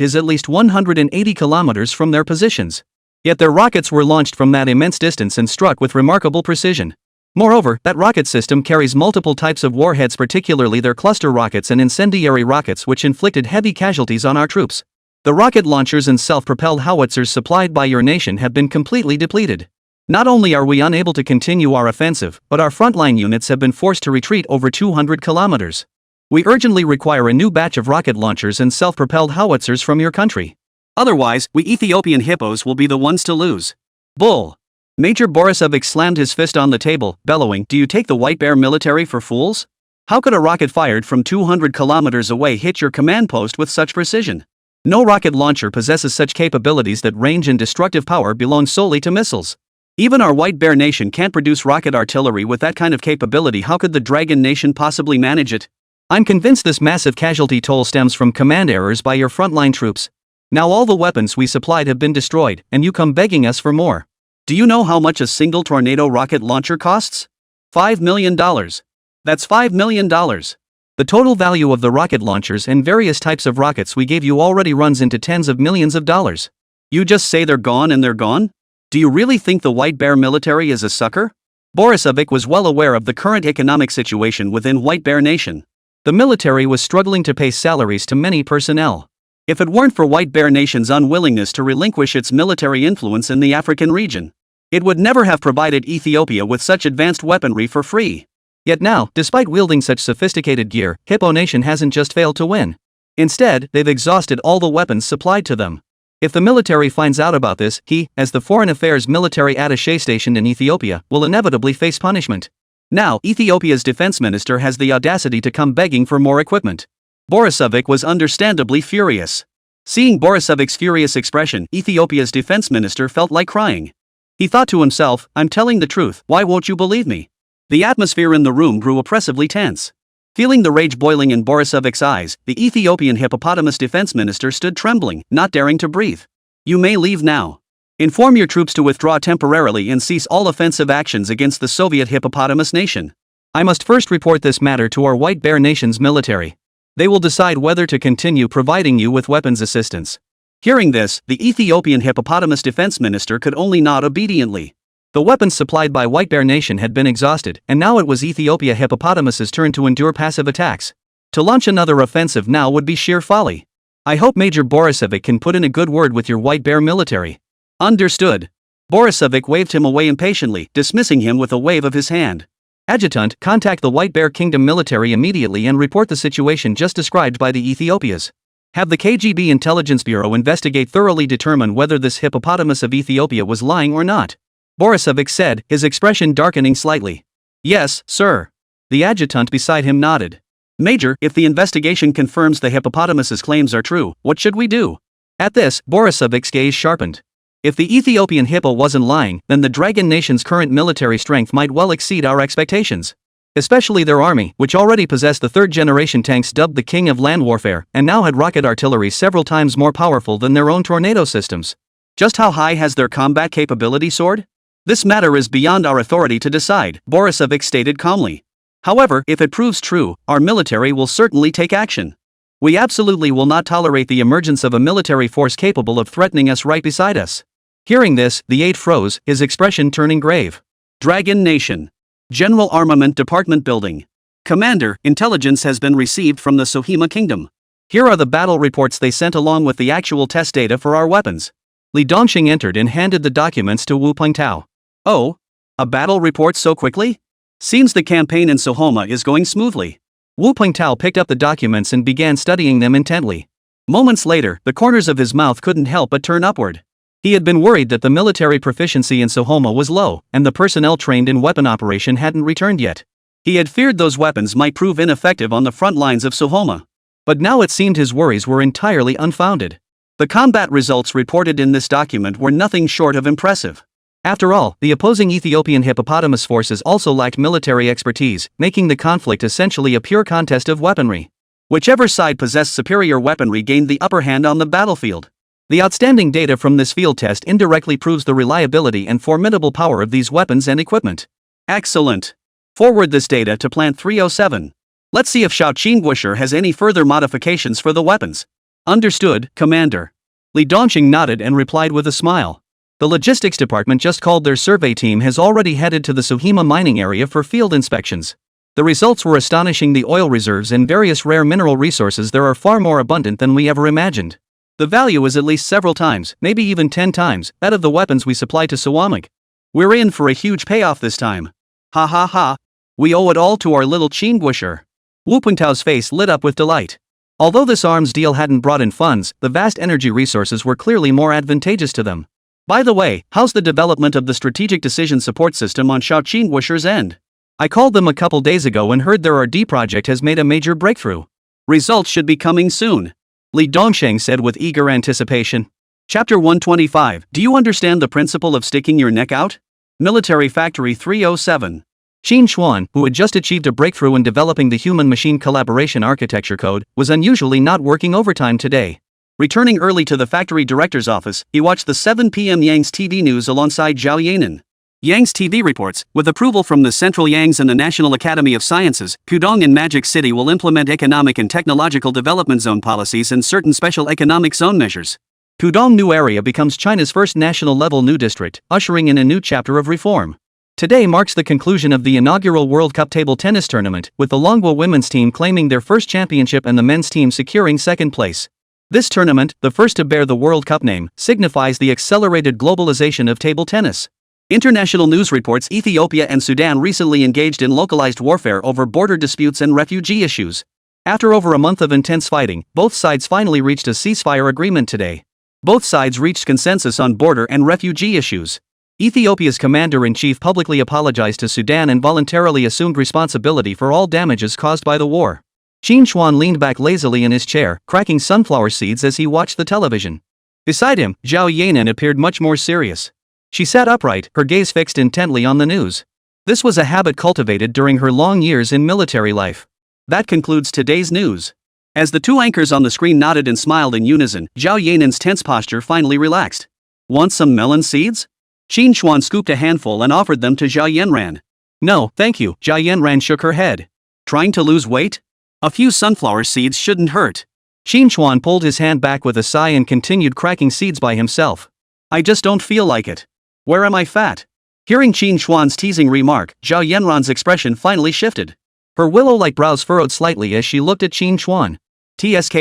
is at least 180 kilometers from their positions. Yet their rockets were launched from that immense distance and struck with remarkable precision. Moreover, that rocket system carries multiple types of warheads, particularly their cluster rockets and incendiary rockets, which inflicted heavy casualties on our troops. The rocket launchers and self-propelled howitzers supplied by your nation have been completely depleted. Not only are we unable to continue our offensive, but our frontline units have been forced to retreat over 200 kilometers. We urgently require a new batch of rocket launchers and self-propelled howitzers from your country. Otherwise, we Ethiopian Hippos will be the ones to lose. Bull. Major Borisovic slammed his fist on the table, bellowing, "Do you take the White Bear military for fools? How could a rocket fired from 200 kilometers away hit your command post with such precision? No rocket launcher possesses such capabilities. That range and destructive power belong solely to missiles. Even our White Bear Nation can't produce rocket artillery with that kind of capability. How could the Dragon Nation possibly manage it? I'm convinced this massive casualty toll stems from command errors by your frontline troops. Now all the weapons we supplied have been destroyed, and you come begging us for more. Do you know how much a single tornado rocket launcher costs? $5 million. That's $5 million. The total value of the rocket launchers and various types of rockets we gave you already runs into tens of millions of dollars. You just say they're gone and they're gone? Do you really think the White Bear military is a sucker? Borisovich was well aware of the current economic situation within White Bear Nation. The military was struggling to pay salaries to many personnel. If it weren't for White Bear Nation's unwillingness to relinquish its military influence in the African region, it would never have provided Ethiopia with such advanced weaponry for free. Yet now, despite wielding such sophisticated gear, Hippo Nation hasn't just failed to win. Instead, they've exhausted all the weapons supplied to them. If the military finds out about this, he, as the Foreign Affairs military attaché stationed in Ethiopia, will inevitably face punishment. Now, Ethiopia's defense minister has the audacity to come begging for more equipment. Borisovich was understandably furious. Seeing Borisovich's furious expression, Ethiopia's defense minister felt like crying. He thought to himself, I'm telling the truth, why won't you believe me? The atmosphere in the room grew oppressively tense. Feeling the rage boiling in Borisovich's eyes, the Ethiopian hippopotamus defense minister stood trembling, not daring to breathe. You may leave now. Inform your troops to withdraw temporarily and cease all offensive actions against the Soviet hippopotamus nation. I must first report this matter to our White Bear Nation's military. They will decide whether to continue providing you with weapons assistance. Hearing this, the Ethiopian hippopotamus defense minister could only nod obediently. The weapons supplied by White Bear Nation had been exhausted, and now it was Ethiopia hippopotamus's turn to endure passive attacks. To launch another offensive now would be sheer folly. I hope Major Borisovich can put in a good word with your White Bear military. Understood. Borisovich waved him away impatiently, dismissing him with a wave of his hand. Adjutant, contact the White Bear Kingdom military immediately and report the situation just described by the Ethiopias. Have the KGB Intelligence Bureau investigate thoroughly determine whether this hippopotamus of Ethiopia was lying or not. Borisovich said, his expression darkening slightly. Yes, sir. The adjutant beside him nodded. Major, if the investigation confirms the hippopotamus's claims are true, what should we do? At this, Borisovich's gaze sharpened. If the Ethiopian hippo wasn't lying, then the Dragon Nation's current military strength might well exceed our expectations. Especially their army, which already possessed the third-generation tanks dubbed the King of Land Warfare, and now had rocket artillery several times more powerful than their own tornado systems. Just how high has their combat capability soared? This matter is beyond our authority to decide, Borisovich stated calmly. However, if it proves true, our military will certainly take action. We absolutely will not tolerate the emergence of a military force capable of threatening us right beside us. Hearing this, the aide froze, his expression turning grave. Dragon Nation. General Armament Department Building. Commander, intelligence has been received from the Sohima Kingdom. Here are the battle reports they sent along with the actual test data for our weapons. Li Dongxing entered and handed the documents to Wu Pengtao. Oh? A battle report so quickly? Seems the campaign in Sohoma is going smoothly. Wu Pengtao picked up the documents and began studying them intently. Moments later, the corners of his mouth couldn't help but turn upward. He had been worried that the military proficiency in Sohoma was low, and the personnel trained in weapon operation hadn't returned yet. He had feared those weapons might prove ineffective on the front lines of Sohoma. But now it seemed his worries were entirely unfounded. The combat results reported in this document were nothing short of impressive. After all, the opposing Ethiopian hippopotamus forces also lacked military expertise, making the conflict essentially a pure contest of weaponry. Whichever side possessed superior weaponry gained the upper hand on the battlefield. The outstanding data from this field test indirectly proves the reliability and formidable power of these weapons and equipment. Excellent. Forward this data to Plant 307. Let's see if Qín has any further modifications for the weapons. Understood, Commander. Li Dongxing nodded and replied with a smile. The logistics department just called their survey team has already headed to the Sohima mining area for field inspections. The results were astonishing. The oil reserves and various rare mineral resources there are far more abundant than we ever imagined. The value is at least several times, maybe even 10 times, that of the weapons we supply to Suwamag. We're in for a huge payoff this time. Ha ha ha. We owe it all to our little Qín Chuān. Wu Pengtao's face lit up with delight. Although this arms deal hadn't brought in funds, the vast energy resources were clearly more advantageous to them. By the way, how's the development of the strategic decision support system on Qín Chuān's end? I called them a couple days ago and heard their RD project has made a major breakthrough. Results should be coming soon, Li Dongxing said with eager anticipation. Chapter 125. Do you understand the principle of sticking your neck out? Military Factory 307. Qín Chuān, who had just achieved a breakthrough in developing the human-machine collaboration architecture code, was unusually not working overtime today. Returning early to the factory director's office, he watched the 7 p.m. Yang's TV news alongside Zhao Yanan. Yang's TV reports, with approval from the Central Yangs and the National Academy of Sciences, Pudong and Magic City will implement economic and technological development zone policies and certain special economic zone measures. Pudong New Area becomes China's first national-level new district, ushering in a new chapter of reform. Today marks the conclusion of the inaugural World Cup table tennis tournament, with the Longguo women's team claiming their first championship and the men's team securing second place. This tournament, the first to bear the World Cup name, signifies the accelerated globalization of table tennis. International news reports Ethiopia and Sudan recently engaged in localized warfare over border disputes and refugee issues. After over a month of intense fighting, both sides finally reached a ceasefire agreement today. Both sides reached consensus on border and refugee issues. Ethiopia's commander-in-chief publicly apologized to Sudan and voluntarily assumed responsibility for all damages caused by the war. Qín Chuān leaned back lazily in his chair, cracking sunflower seeds as he watched the television. Beside him, Zhao Yanan appeared much more serious. She sat upright, her gaze fixed intently on the news. This was a habit cultivated during her long years in military life. That concludes today's news. As the two anchors on the screen nodded and smiled in unison, Zhao Yanan's tense posture finally relaxed. Want some melon seeds? Qín Chuān scooped a handful and offered them to Zhao Yanran. No, thank you, Zhao Yanran shook her head. Trying to lose weight? A few sunflower seeds shouldn't hurt. Qín Chuān pulled his hand back with a sigh and continued cracking seeds by himself. I just don't feel like it. Where am I fat? Hearing Qín Chuān's teasing remark, Zhao Yanran's expression finally shifted. Her willow-like brows furrowed slightly as she looked at Qín Chuān. TSK.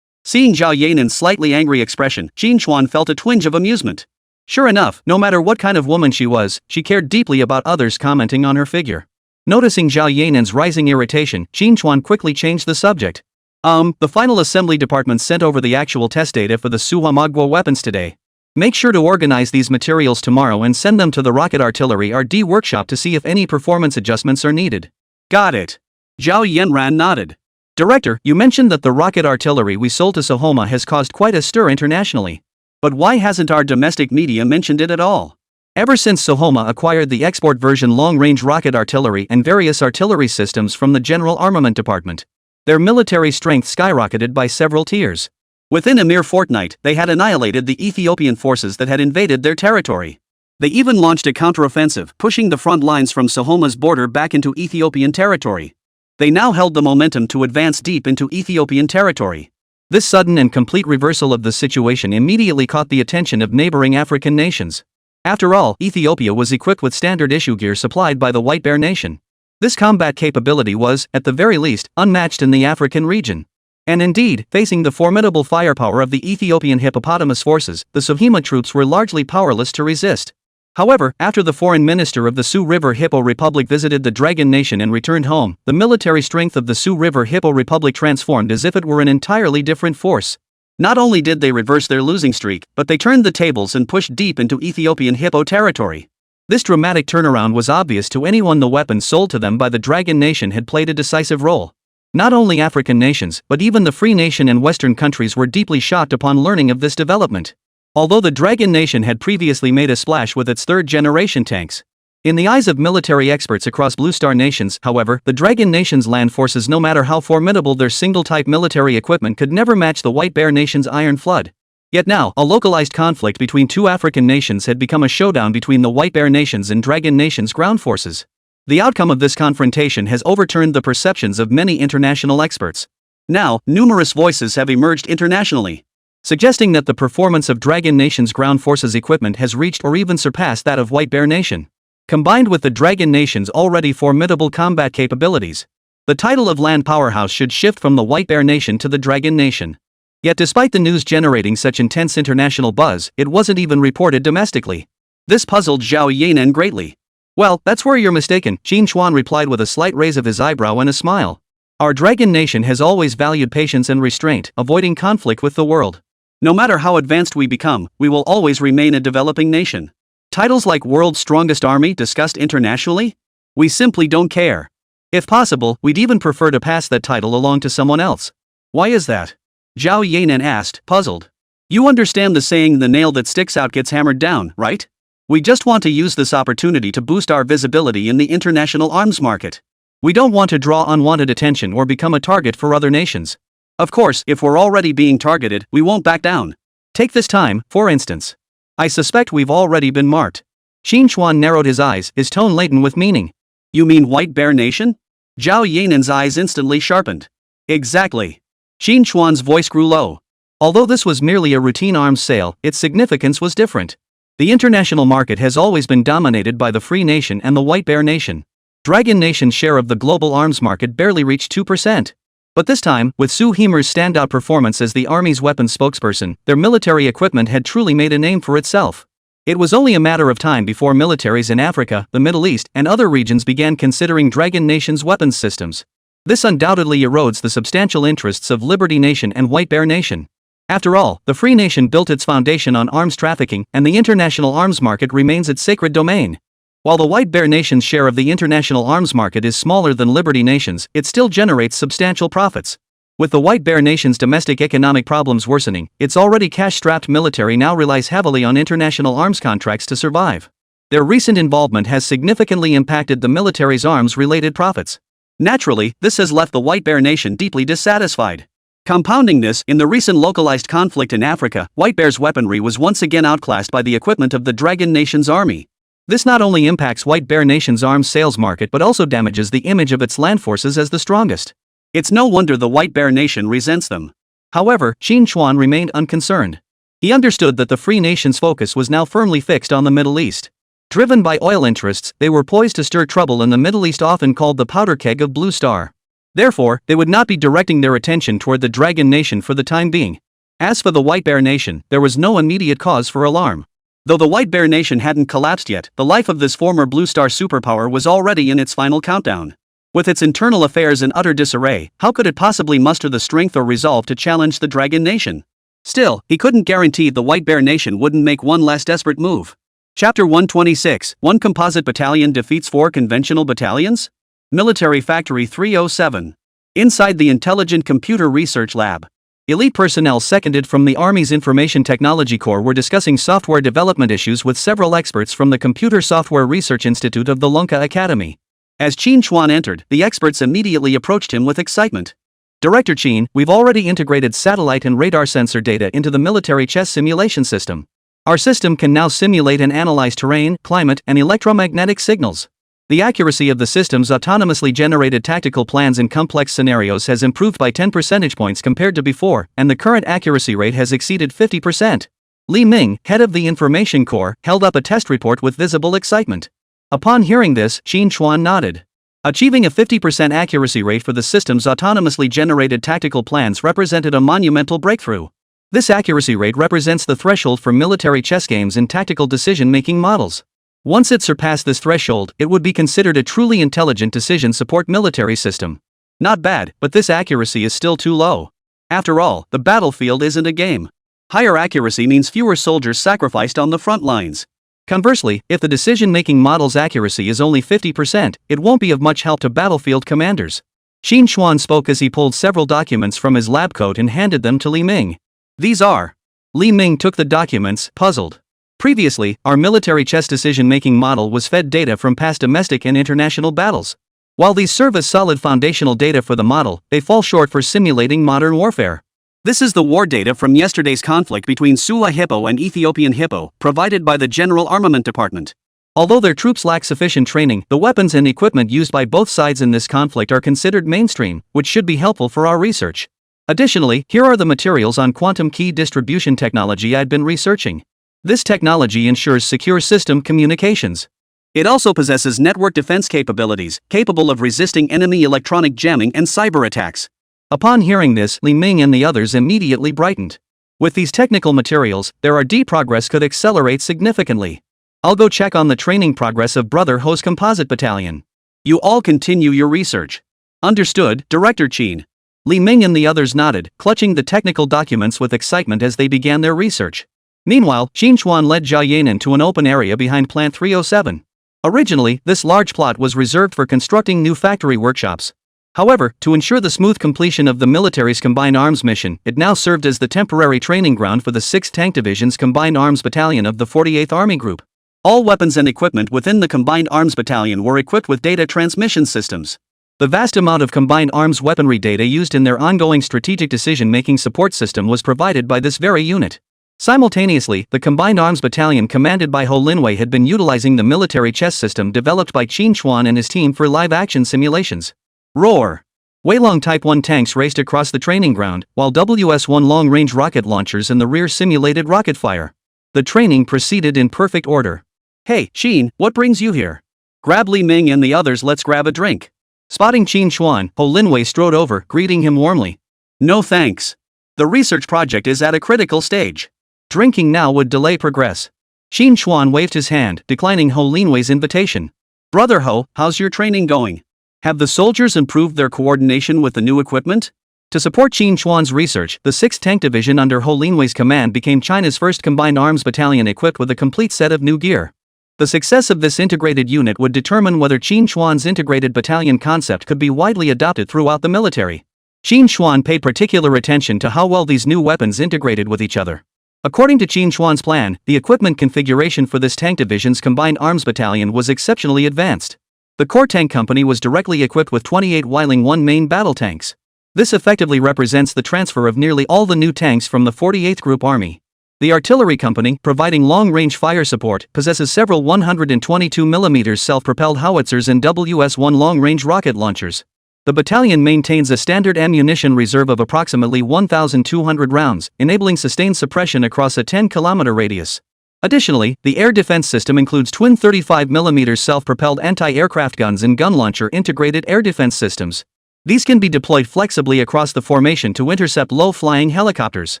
Seeing Zhao Yanan's slightly angry expression, Qín Chuān felt a twinge of amusement. Sure enough, no matter what kind of woman she was, she cared deeply about others commenting on her figure. Noticing Zhao Yanan's rising irritation, Qín Chuān quickly changed the subject. The final assembly department sent over the actual test data for the Suwa weapons today. Make sure to organize these materials tomorrow and send them to the Rocket Artillery RD workshop to see if any performance adjustments are needed. Got it. Zhao Yanran nodded. Director, you mentioned that the rocket artillery we sold to Soma has caused quite a stir internationally. But why hasn't our domestic media mentioned it at all? Ever since Soma acquired the export version long-range rocket artillery and various artillery systems from the General Armament Department, their military strength skyrocketed by several tiers. Within a mere fortnight, they had annihilated the Ethiopian forces that had invaded their territory. They even launched a counteroffensive, pushing the front lines from Sohoma's border back into Ethiopian territory. They now held the momentum to advance deep into Ethiopian territory. This sudden and complete reversal of the situation immediately caught the attention of neighboring African nations. After all, Ethiopia was equipped with standard issue gear supplied by the White Bear Nation. This combat capability was, at the very least, unmatched in the African region. And indeed, facing the formidable firepower of the Ethiopian hippopotamus forces, the Sohima troops were largely powerless to resist. However, after the foreign minister of the Sioux River Hippo Republic visited the Dragon Nation and returned home, the military strength of the Sioux River Hippo Republic transformed as if it were an entirely different force. Not only did they reverse their losing streak, but they turned the tables and pushed deep into Ethiopian Hippo territory. This dramatic turnaround was obvious to anyone. The weapons sold to them by the Dragon Nation had played a decisive role. Not only African nations, but even the Free Nation and Western countries were deeply shocked upon learning of this development. Although the Dragon Nation had previously made a splash with its third-generation tanks. In the eyes of military experts across Blue Star nations, however, the Dragon Nation's land forces, no matter how formidable their single-type military equipment, could never match the White Bear Nation's Iron Flood. Yet now, a localized conflict between two African nations had become a showdown between the White Bear Nations and Dragon Nation's ground forces. The outcome of this confrontation has overturned the perceptions of many international experts. Now, numerous voices have emerged internationally, suggesting that the performance of Dragon Nation's ground forces equipment has reached or even surpassed that of White Bear Nation. Combined with the Dragon Nation's already formidable combat capabilities, the title of land powerhouse should shift from the White Bear Nation to the Dragon Nation. Yet despite the news generating such intense international buzz, it wasn't even reported domestically. This puzzled Zhao Yanan greatly. Well, that's where you're mistaken, Qín Chuān replied with a slight raise of his eyebrow and a smile. Our Dragon Nation has always valued patience and restraint, avoiding conflict with the world. No matter how advanced we become, we will always remain a developing nation. Titles like World's Strongest Army discussed internationally? We simply don't care. If possible, we'd even prefer to pass that title along to someone else. Why is that? Zhao Yanan asked, puzzled. You understand the saying, the nail that sticks out gets hammered down, right? We just want to use this opportunity to boost our visibility in the international arms market. We don't want to draw unwanted attention or become a target for other nations. Of course, if we're already being targeted, we won't back down. Take this time, for instance. I suspect we've already been marked. Qín Chuān narrowed his eyes, his tone laden with meaning. You mean White Bear Nation? Zhao Yanan's eyes instantly sharpened. Exactly. Qín Chuān's voice grew low. Although this was merely a routine arms sale, its significance was different. The international market has always been dominated by the Free Nation and the White Bear Nation. Dragon Nation's share of the global arms market barely reached 2%. But this time, with Su Hemer's standout performance as the army's weapons spokesperson, their military equipment had truly made a name for itself. It was only a matter of time before militaries in Africa, the Middle East, and other regions began considering Dragon Nation's weapons systems. This undoubtedly erodes the substantial interests of Liberty Nation and White Bear Nation. After all, the Free Nation built its foundation on arms trafficking, and the international arms market remains its sacred domain. While the White Bear Nation's share of the international arms market is smaller than Liberty Nation's, it still generates substantial profits. With the White Bear Nation's domestic economic problems worsening, its already cash-strapped military now relies heavily on international arms contracts to survive. Their recent involvement has significantly impacted the military's arms-related profits. Naturally, this has left the White Bear Nation deeply dissatisfied. Compounding this, in the recent localized conflict in Africa, White Bear's weaponry was once again outclassed by the equipment of the Dragon Nation's army. This not only impacts White Bear Nation's arms sales market but also damages the image of its land forces as the strongest. It's no wonder the White Bear Nation resents them. However, Qín Chuān remained unconcerned. He understood that the Free Nation's focus was now firmly fixed on the Middle East. Driven by oil interests, they were poised to stir trouble in the Middle East, often called the powder keg of Blue Star. Therefore, they would not be directing their attention toward the Dragon Nation for the time being. As for the White Bear Nation, there was no immediate cause for alarm. Though the White Bear Nation hadn't collapsed yet, the life of this former Blue Star superpower was already in its final countdown. With its internal affairs in utter disarray, how could it possibly muster the strength or resolve to challenge the Dragon Nation? Still, he couldn't guarantee the White Bear Nation wouldn't make one last desperate move. Chapter 126, One Composite Battalion Defeats 4 Conventional Battalions? Military Factory 307. Inside the Intelligent Computer Research Lab. Elite personnel seconded from the Army's Information Technology Corps were discussing software development issues with several experts from the Computer Software Research Institute of the Longguo Academy. As Qín Chuān entered, the experts immediately approached him with excitement. Director Qín, we've already integrated satellite and radar sensor data into the military chess simulation system. Our system can now simulate and analyze terrain, climate, and electromagnetic signals. The accuracy of the system's autonomously generated tactical plans in complex scenarios has improved by 10 percentage points compared to before, and the current accuracy rate has exceeded 50%. Li Ming, head of the Information Corps, held up a test report with visible excitement. Upon hearing this, Qín Chuān nodded. Achieving a 50% accuracy rate for the system's autonomously generated tactical plans represented a monumental breakthrough. This accuracy rate represents the threshold for military chess games in tactical decision-making models. Once it surpassed this threshold, it would be considered a truly intelligent decision support military system. Not bad, but this accuracy is still too low. After all, the battlefield isn't a game. Higher accuracy means fewer soldiers sacrificed on the front lines. Conversely, if the decision-making model's accuracy is only 50%, it won't be of much help to battlefield commanders. Qín Chuān spoke as he pulled several documents from his lab coat and handed them to Li Ming. These are. Li Ming took the documents, puzzled. Previously, our military chess decision-making model was fed data from past domestic and international battles. While these serve as solid foundational data for the model, they fall short for simulating modern warfare. This is the war data from yesterday's conflict between Sula Hippo and Ethiopian Hippo, provided by the General Armament Department. Although their troops lack sufficient training, the weapons and equipment used by both sides in this conflict are considered mainstream, which should be helpful for our research. Additionally, here are the materials on quantum key distribution technology I'd been researching. This technology ensures secure system communications. It also possesses network defense capabilities, capable of resisting enemy electronic jamming and cyber attacks. Upon hearing this, Li Ming and the others immediately brightened. With these technical materials, their R&D progress could accelerate significantly. I'll go check on the training progress of Brother Ho's Composite Battalion. You all continue your research. Understood, Director Qín. Li Ming and the others nodded, clutching the technical documents with excitement as they began their research. Meanwhile, Qín Chuān led Zhao Yanan to an open area behind Plant 307. Originally, this large plot was reserved for constructing new factory workshops. However, to ensure the smooth completion of the military's combined arms mission, it now served as the temporary training ground for the 6th Tank Division's Combined Arms Battalion of the 48th Army Group. All weapons and equipment within the Combined Arms Battalion were equipped with data transmission systems. The vast amount of combined arms weaponry data used in their ongoing strategic decision-making support system was provided by this very unit. Simultaneously, the Combined Arms Battalion commanded by Ho Linwei had been utilizing the military chess system developed by Qín Chuān and his team for live-action simulations. Roar! Weilong Type 1 tanks raced across the training ground, while WS-1 long-range rocket launchers in the rear simulated rocket fire. The training proceeded in perfect order. "Hey, Qín, what brings you here? Grab Li Ming and the others, let's grab a drink." Spotting Qín Chuān, Ho Linwei strode over, greeting him warmly. "No thanks. The research project is at a critical stage. Drinking now would delay progress." Qín Chuān waved his hand, declining Ho Linwei's invitation. "Brother Ho, how's your training going? Have the soldiers improved their coordination with the new equipment?" To support Qín Chuān's research, the 6th Tank Division under Ho Linwei's command became China's first combined arms battalion equipped with a complete set of new gear. The success of this integrated unit would determine whether Qín Chuān's integrated battalion concept could be widely adopted throughout the military. Qín Chuān paid particular attention to how well these new weapons integrated with each other. According to Qín Chuān's plan, the equipment configuration for this tank division's combined arms battalion was exceptionally advanced. The core tank company was directly equipped with 28 Weiling 1 main battle tanks. This effectively represents the transfer of nearly all the new tanks from the 48th Group Army. The artillery company, providing long-range fire support, possesses several 122mm self-propelled howitzers and WS-1 long-range rocket launchers. The battalion maintains a standard ammunition reserve of approximately 1,200 rounds, enabling sustained suppression across a 10-kilometer radius. Additionally, the air defense system includes twin 35mm self-propelled anti-aircraft guns and gun launcher integrated air defense systems. These can be deployed flexibly across the formation to intercept low-flying helicopters.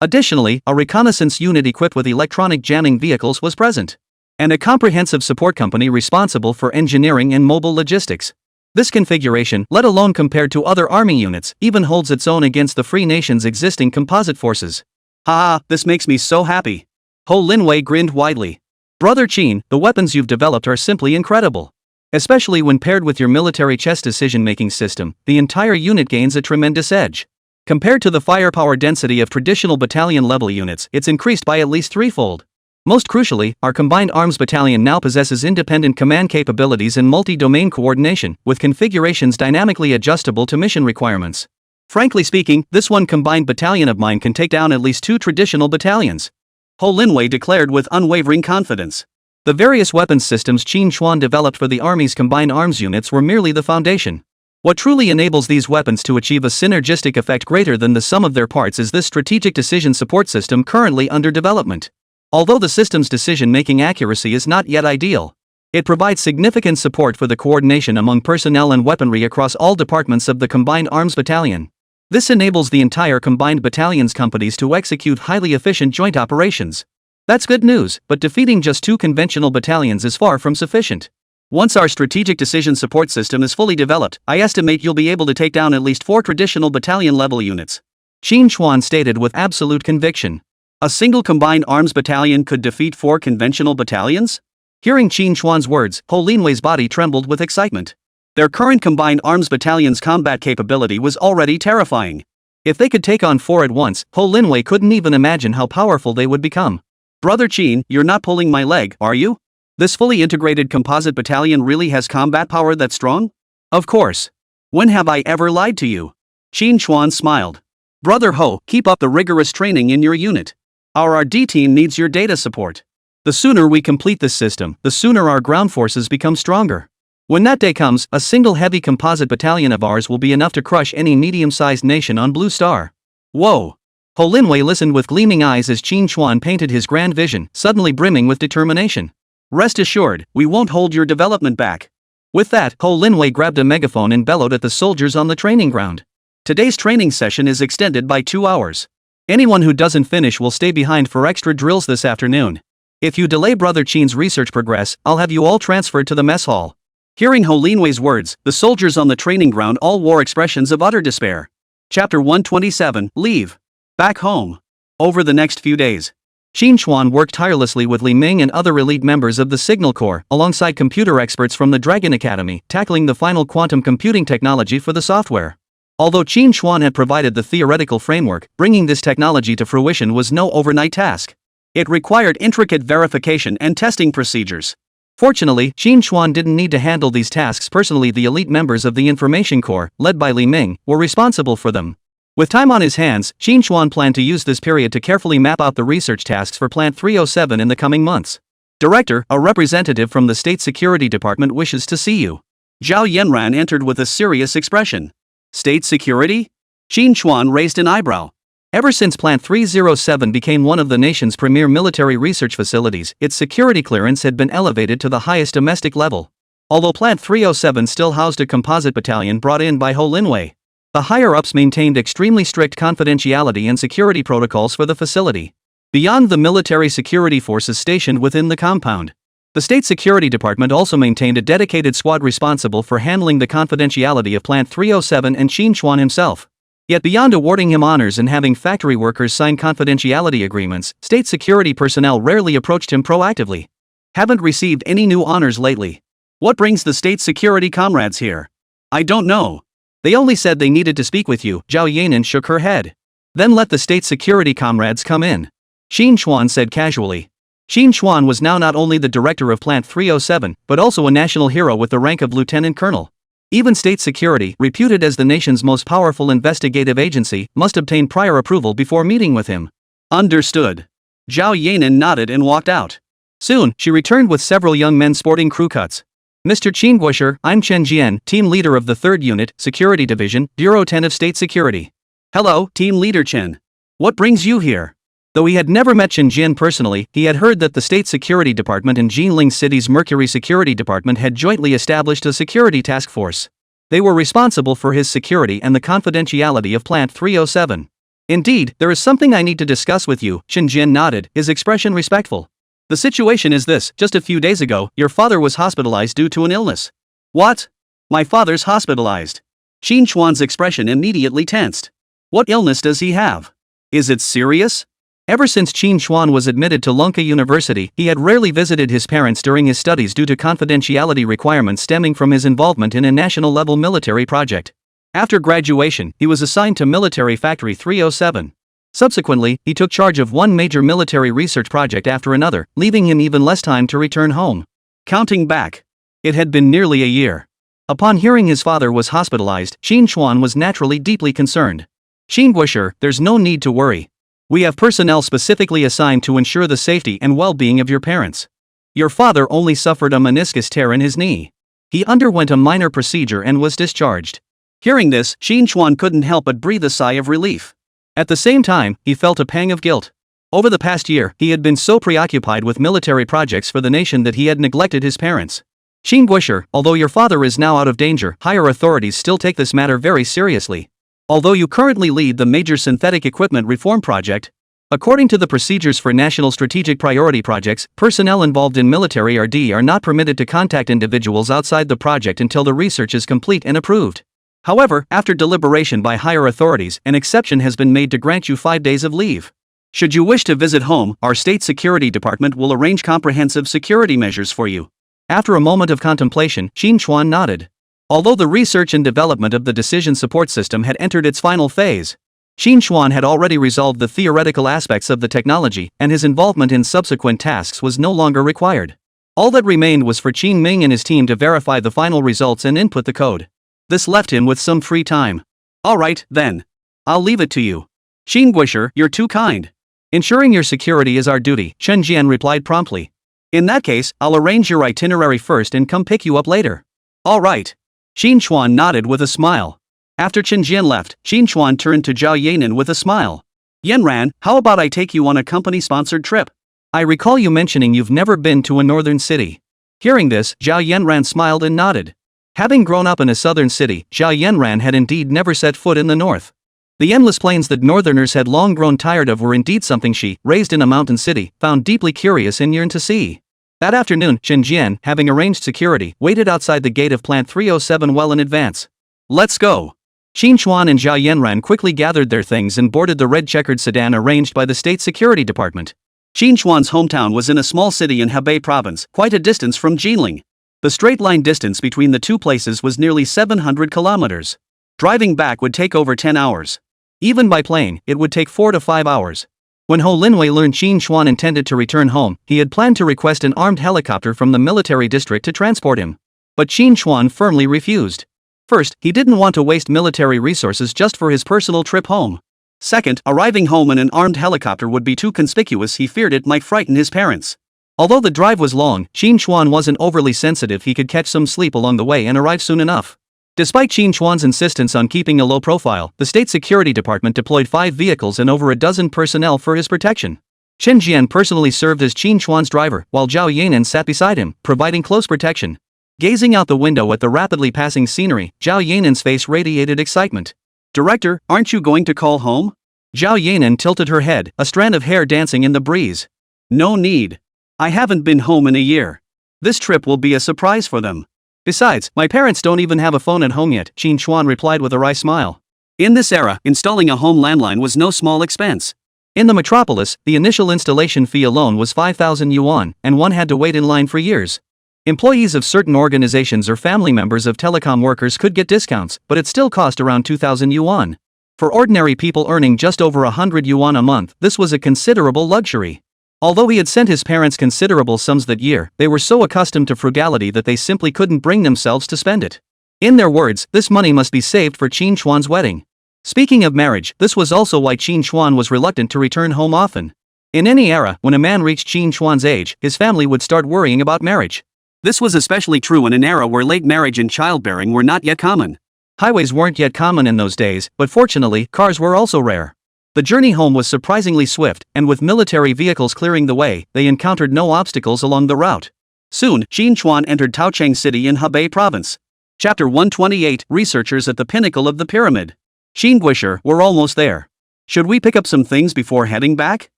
Additionally, a reconnaissance unit equipped with electronic jamming vehicles was present, and a comprehensive support company responsible for engineering and mobile logistics. This configuration, let alone compared to other army units, even holds its own against the Free Nation's existing composite forces. "Haha, this makes me so happy." Ho Linwei grinned widely. "Brother Qín, the weapons you've developed are simply incredible. Especially when paired with your military chess decision-making system, the entire unit gains a tremendous edge. Compared to the firepower density of traditional battalion-level units, it's increased by at least threefold. Most crucially, our combined arms battalion now possesses independent command capabilities and multi-domain coordination, with configurations dynamically adjustable to mission requirements. Frankly speaking, this one combined battalion of mine can take down at least 2 traditional battalions," Ho Linwei declared with unwavering confidence. The various weapons systems Qín Chuān developed for the Army's combined arms units were merely the foundation. What truly enables these weapons to achieve a synergistic effect greater than the sum of their parts is this strategic decision support system currently under development. Although the system's decision-making accuracy is not yet ideal, it provides significant support for the coordination among personnel and weaponry across all departments of the Combined Arms Battalion. This enables the entire Combined Battalion's companies to execute highly efficient joint operations. That's good news, but defeating just 2 conventional battalions is far from sufficient. Once our strategic decision support system is fully developed, I estimate you'll be able to take down at least 4 traditional battalion-level units," Qín Chuān stated with absolute conviction. "A single combined arms battalion could defeat 4 conventional battalions?" Hearing Qín Chuān's words, Ho Linwei's body trembled with excitement. Their current combined arms battalion's combat capability was already terrifying. If they could take on 4 at once, Ho Linwei couldn't even imagine how powerful they would become. "Brother Qín, you're not pulling my leg, are you? This fully integrated composite battalion really has combat power that strong?" "Of course. When have I ever lied to you?" Qín Chuān smiled. "Brother Ho, keep up the rigorous training in your unit. Our RD team needs your data support. The sooner we complete this system, the sooner our ground forces become stronger. When that day comes, a single heavy composite battalion of ours will be enough to crush any medium-sized nation on Blue Star." "Whoa!" Ho Linwei listened with gleaming eyes as Qín Chuān painted his grand vision, suddenly brimming with determination. "Rest assured, we won't hold your development back." With that, Ho Linwei grabbed a megaphone and bellowed at the soldiers on the training ground. "Today's training session is extended by 2 hours. Anyone who doesn't finish will stay behind for extra drills this afternoon. If you delay Brother Qín's research progress, I'll have you all transferred to the mess hall." Hearing Ho Linwei's words, the soldiers on the training ground all wore expressions of utter despair. Chapter 127, Leave. Back home. Over the next few days, Qín Chuān worked tirelessly with Li Ming and other elite members of the Signal Corps, alongside computer experts from the Dragon Academy, tackling the final quantum computing technology for the software. Although Qín Chuān had provided the theoretical framework, bringing this technology to fruition was no overnight task. It required intricate verification and testing procedures. Fortunately, Qín Chuān didn't need to handle these tasks personally. The elite members of the Information Corps, led by Li Ming, were responsible for them. With time on his hands, Qín Chuān planned to use this period to carefully map out the research tasks for Plant 307 in the coming months. Director, a representative from the State Security Department wishes to see you. Zhao Yanran entered with a serious expression. State Security? Qín Chuān raised an eyebrow. Ever since Plant 307 became one of the nation's premier military research facilities, its security clearance had been elevated to the highest domestic level. Although Plant 307 still housed a composite battalion brought in by Ho Linwei, the higher-ups maintained extremely strict confidentiality and security protocols for the facility. Beyond the military security forces stationed within the compound, the State Security Department also maintained a dedicated squad responsible for handling the confidentiality of Plant 307 and Qín Chuān himself. Yet beyond awarding him honors and having factory workers sign confidentiality agreements, state security personnel rarely approached him proactively. Haven't received any new honors lately. What brings the state security comrades here? I don't know. They only said they needed to speak with you. Zhao Yanan shook her head. Then let the state security comrades come in. Qín Chuān said casually. Qín Chuān was now not only the director of Plant 307, but also a national hero with the rank of lieutenant colonel. Even state security, reputed as the nation's most powerful investigative agency, must obtain prior approval before meeting with him. Understood. Zhao Yanan nodded and walked out. Soon, she returned with several young men sporting crew cuts. Mr. Qin Guosher, I'm Chen Jian, team leader of the 3rd Unit, Security Division, Bureau 10 of State Security. Hello, team leader Chen. What brings you here? Though he had never met Chen Jian personally, he had heard that the State Security Department and Jinling City's Mercury Security Department had jointly established a security task force. They were responsible for his security and the confidentiality of Plant 307. Indeed, there is something I need to discuss with you, Chen Jian nodded, his expression respectful. The situation is this: just a few days ago, your father was hospitalized due to an illness. What? My father's hospitalized? Qín Chuān's expression immediately tensed. What illness does he have? Is it serious? Ever since Qín Chuān was admitted to Longguo University, he had rarely visited his parents during his studies due to confidentiality requirements stemming from his involvement in a national-level military project. After graduation, he was assigned to Military Factory 307. Subsequently, he took charge of one major military research project after another, leaving him even less time to return home. Counting back, it had been nearly a year. Upon hearing his father was hospitalized, Qín Chuān was naturally deeply concerned. Qín Guosher, there's no need to worry. We have personnel specifically assigned to ensure the safety and well-being of your parents. Your father only suffered a meniscus tear in his knee. He underwent a minor procedure and was discharged. Hearing this, Qín Chuān couldn't help but breathe a sigh of relief. At the same time, he felt a pang of guilt. Over the past year, he had been so preoccupied with military projects for the nation that he had neglected his parents. Qín Guosher, although your father is now out of danger, higher authorities still take this matter very seriously. Although you currently lead the major synthetic equipment reform project, according to the procedures for national strategic priority projects, personnel involved in military R&D are not permitted to contact individuals outside the project until the research is complete and approved. However, after deliberation by higher authorities, an exception has been made to grant you 5 days of leave. Should you wish to visit home, our State Security Department will arrange comprehensive security measures for you. After a moment of contemplation, Qín Chuān nodded. Although the research and development of the decision support system had entered its final phase, Qín Chuān had already resolved the theoretical aspects of the technology, and his involvement in subsequent tasks was no longer required. All that remained was for Qin Ming and his team to verify the final results and input the code. This left him with some free time. Alright, then. I'll leave it to you. Qín Guosher, you're too kind. Ensuring your security is our duty, Chen Jian replied promptly. In that case, I'll arrange your itinerary first and come pick you up later. Alright. Qín Chuān nodded with a smile. After Chen Jian left, Qín Chuān turned to Zhao Yanan with a smile. Yanran, how about I take you on a company-sponsored trip? I recall you mentioning you've never been to a northern city. Hearing this, Zhao Yanran smiled and nodded. Having grown up in a southern city, Zhao Yanran had indeed never set foot in the north. The endless plains that northerners had long grown tired of were indeed something she, raised in a mountain city, found deeply curious and yearned to see. That afternoon, Chen Jian, having arranged security, waited outside the gate of Plant 307 well in advance. Let's go. Qín Chuān and Zhao Yanran quickly gathered their things and boarded the red-checkered sedan arranged by the State Security Department. Qín Chuān's hometown was in a small city in Hebei province, quite a distance from Jinling. The straight-line distance between the two places was nearly 700 kilometers. Driving back would take over 10 hours. Even by plane, it would take 4 to 5 hours. When Ho Linwei learned Qín Chuān intended to return home, he had planned to request an armed helicopter from the military district to transport him. But Qín Chuān firmly refused. First, he didn't want to waste military resources just for his personal trip home. Second, arriving home in an armed helicopter would be too conspicuous. He feared it might frighten his parents. Although the drive was long, Qín Chuān wasn't overly sensitive. He could catch some sleep along the way and arrive soon enough. Despite Qín Chuān's insistence on keeping a low profile, the State Security Department deployed 5 vehicles and over a dozen personnel for his protection. Chen Jian personally served as Qín Chuān's driver, while Zhao Yanan sat beside him, providing close protection. Gazing out the window at the rapidly passing scenery, Zhao Yanan's face radiated excitement. "Director, aren't you going to call home?" Zhao Yanan tilted her head, a strand of hair dancing in the breeze. "No need. I haven't been home in a year. This trip will be a surprise for them. Besides, my parents don't even have a phone at home yet," Qín Chuān replied with a wry smile. In this era, installing a home landline was no small expense. In the metropolis, the initial installation fee alone was 5,000 yuan, and one had to wait in line for years. Employees of certain organizations or family members of telecom workers could get discounts, but it still cost around 2,000 yuan. For ordinary people earning just over 100 yuan a month, this was a considerable luxury. Although he had sent his parents considerable sums that year, they were so accustomed to frugality that they simply couldn't bring themselves to spend it. In their words, this money must be saved for Qín Chuān's wedding. Speaking of marriage, this was also why Qín Chuān was reluctant to return home often. In any era, when a man reached Qín Chuān's age, his family would start worrying about marriage. This was especially true in an era where late marriage and childbearing were not yet common. Highways weren't yet common in those days, but fortunately, cars were also rare. The journey home was surprisingly swift, and with military vehicles clearing the way, they encountered no obstacles along the route. Soon, Qín Chuān entered Taocheng City in Hebei Province. Chapter 128, Researchers at the Pinnacle of the Pyramid. Xingguisher, we're almost there. Should we pick up some things before heading back?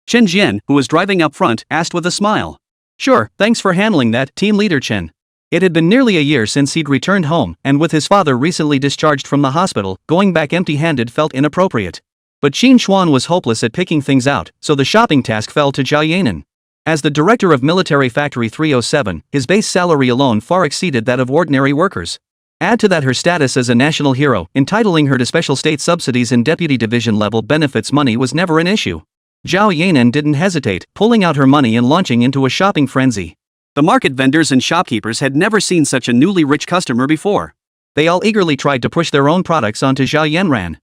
Chen Jian, who was driving up front, asked with a smile. Sure, thanks for handling that, Team Leader Chen. It had been nearly a year since he'd returned home, and with his father recently discharged from the hospital, going back empty-handed felt inappropriate. But Qín Chuān was hopeless at picking things out, so the shopping task fell to Zhao Yanan. As the director of Military Factory 307, his base salary alone far exceeded that of ordinary workers. Add to that her status as a national hero, entitling her to special state subsidies and deputy division level benefits. Money was never an issue. Zhao Yanan didn't hesitate, pulling out her money and launching into a shopping frenzy. The market vendors and shopkeepers had never seen such a newly rich customer before. They all eagerly tried to push their own products onto Zhao Yanran.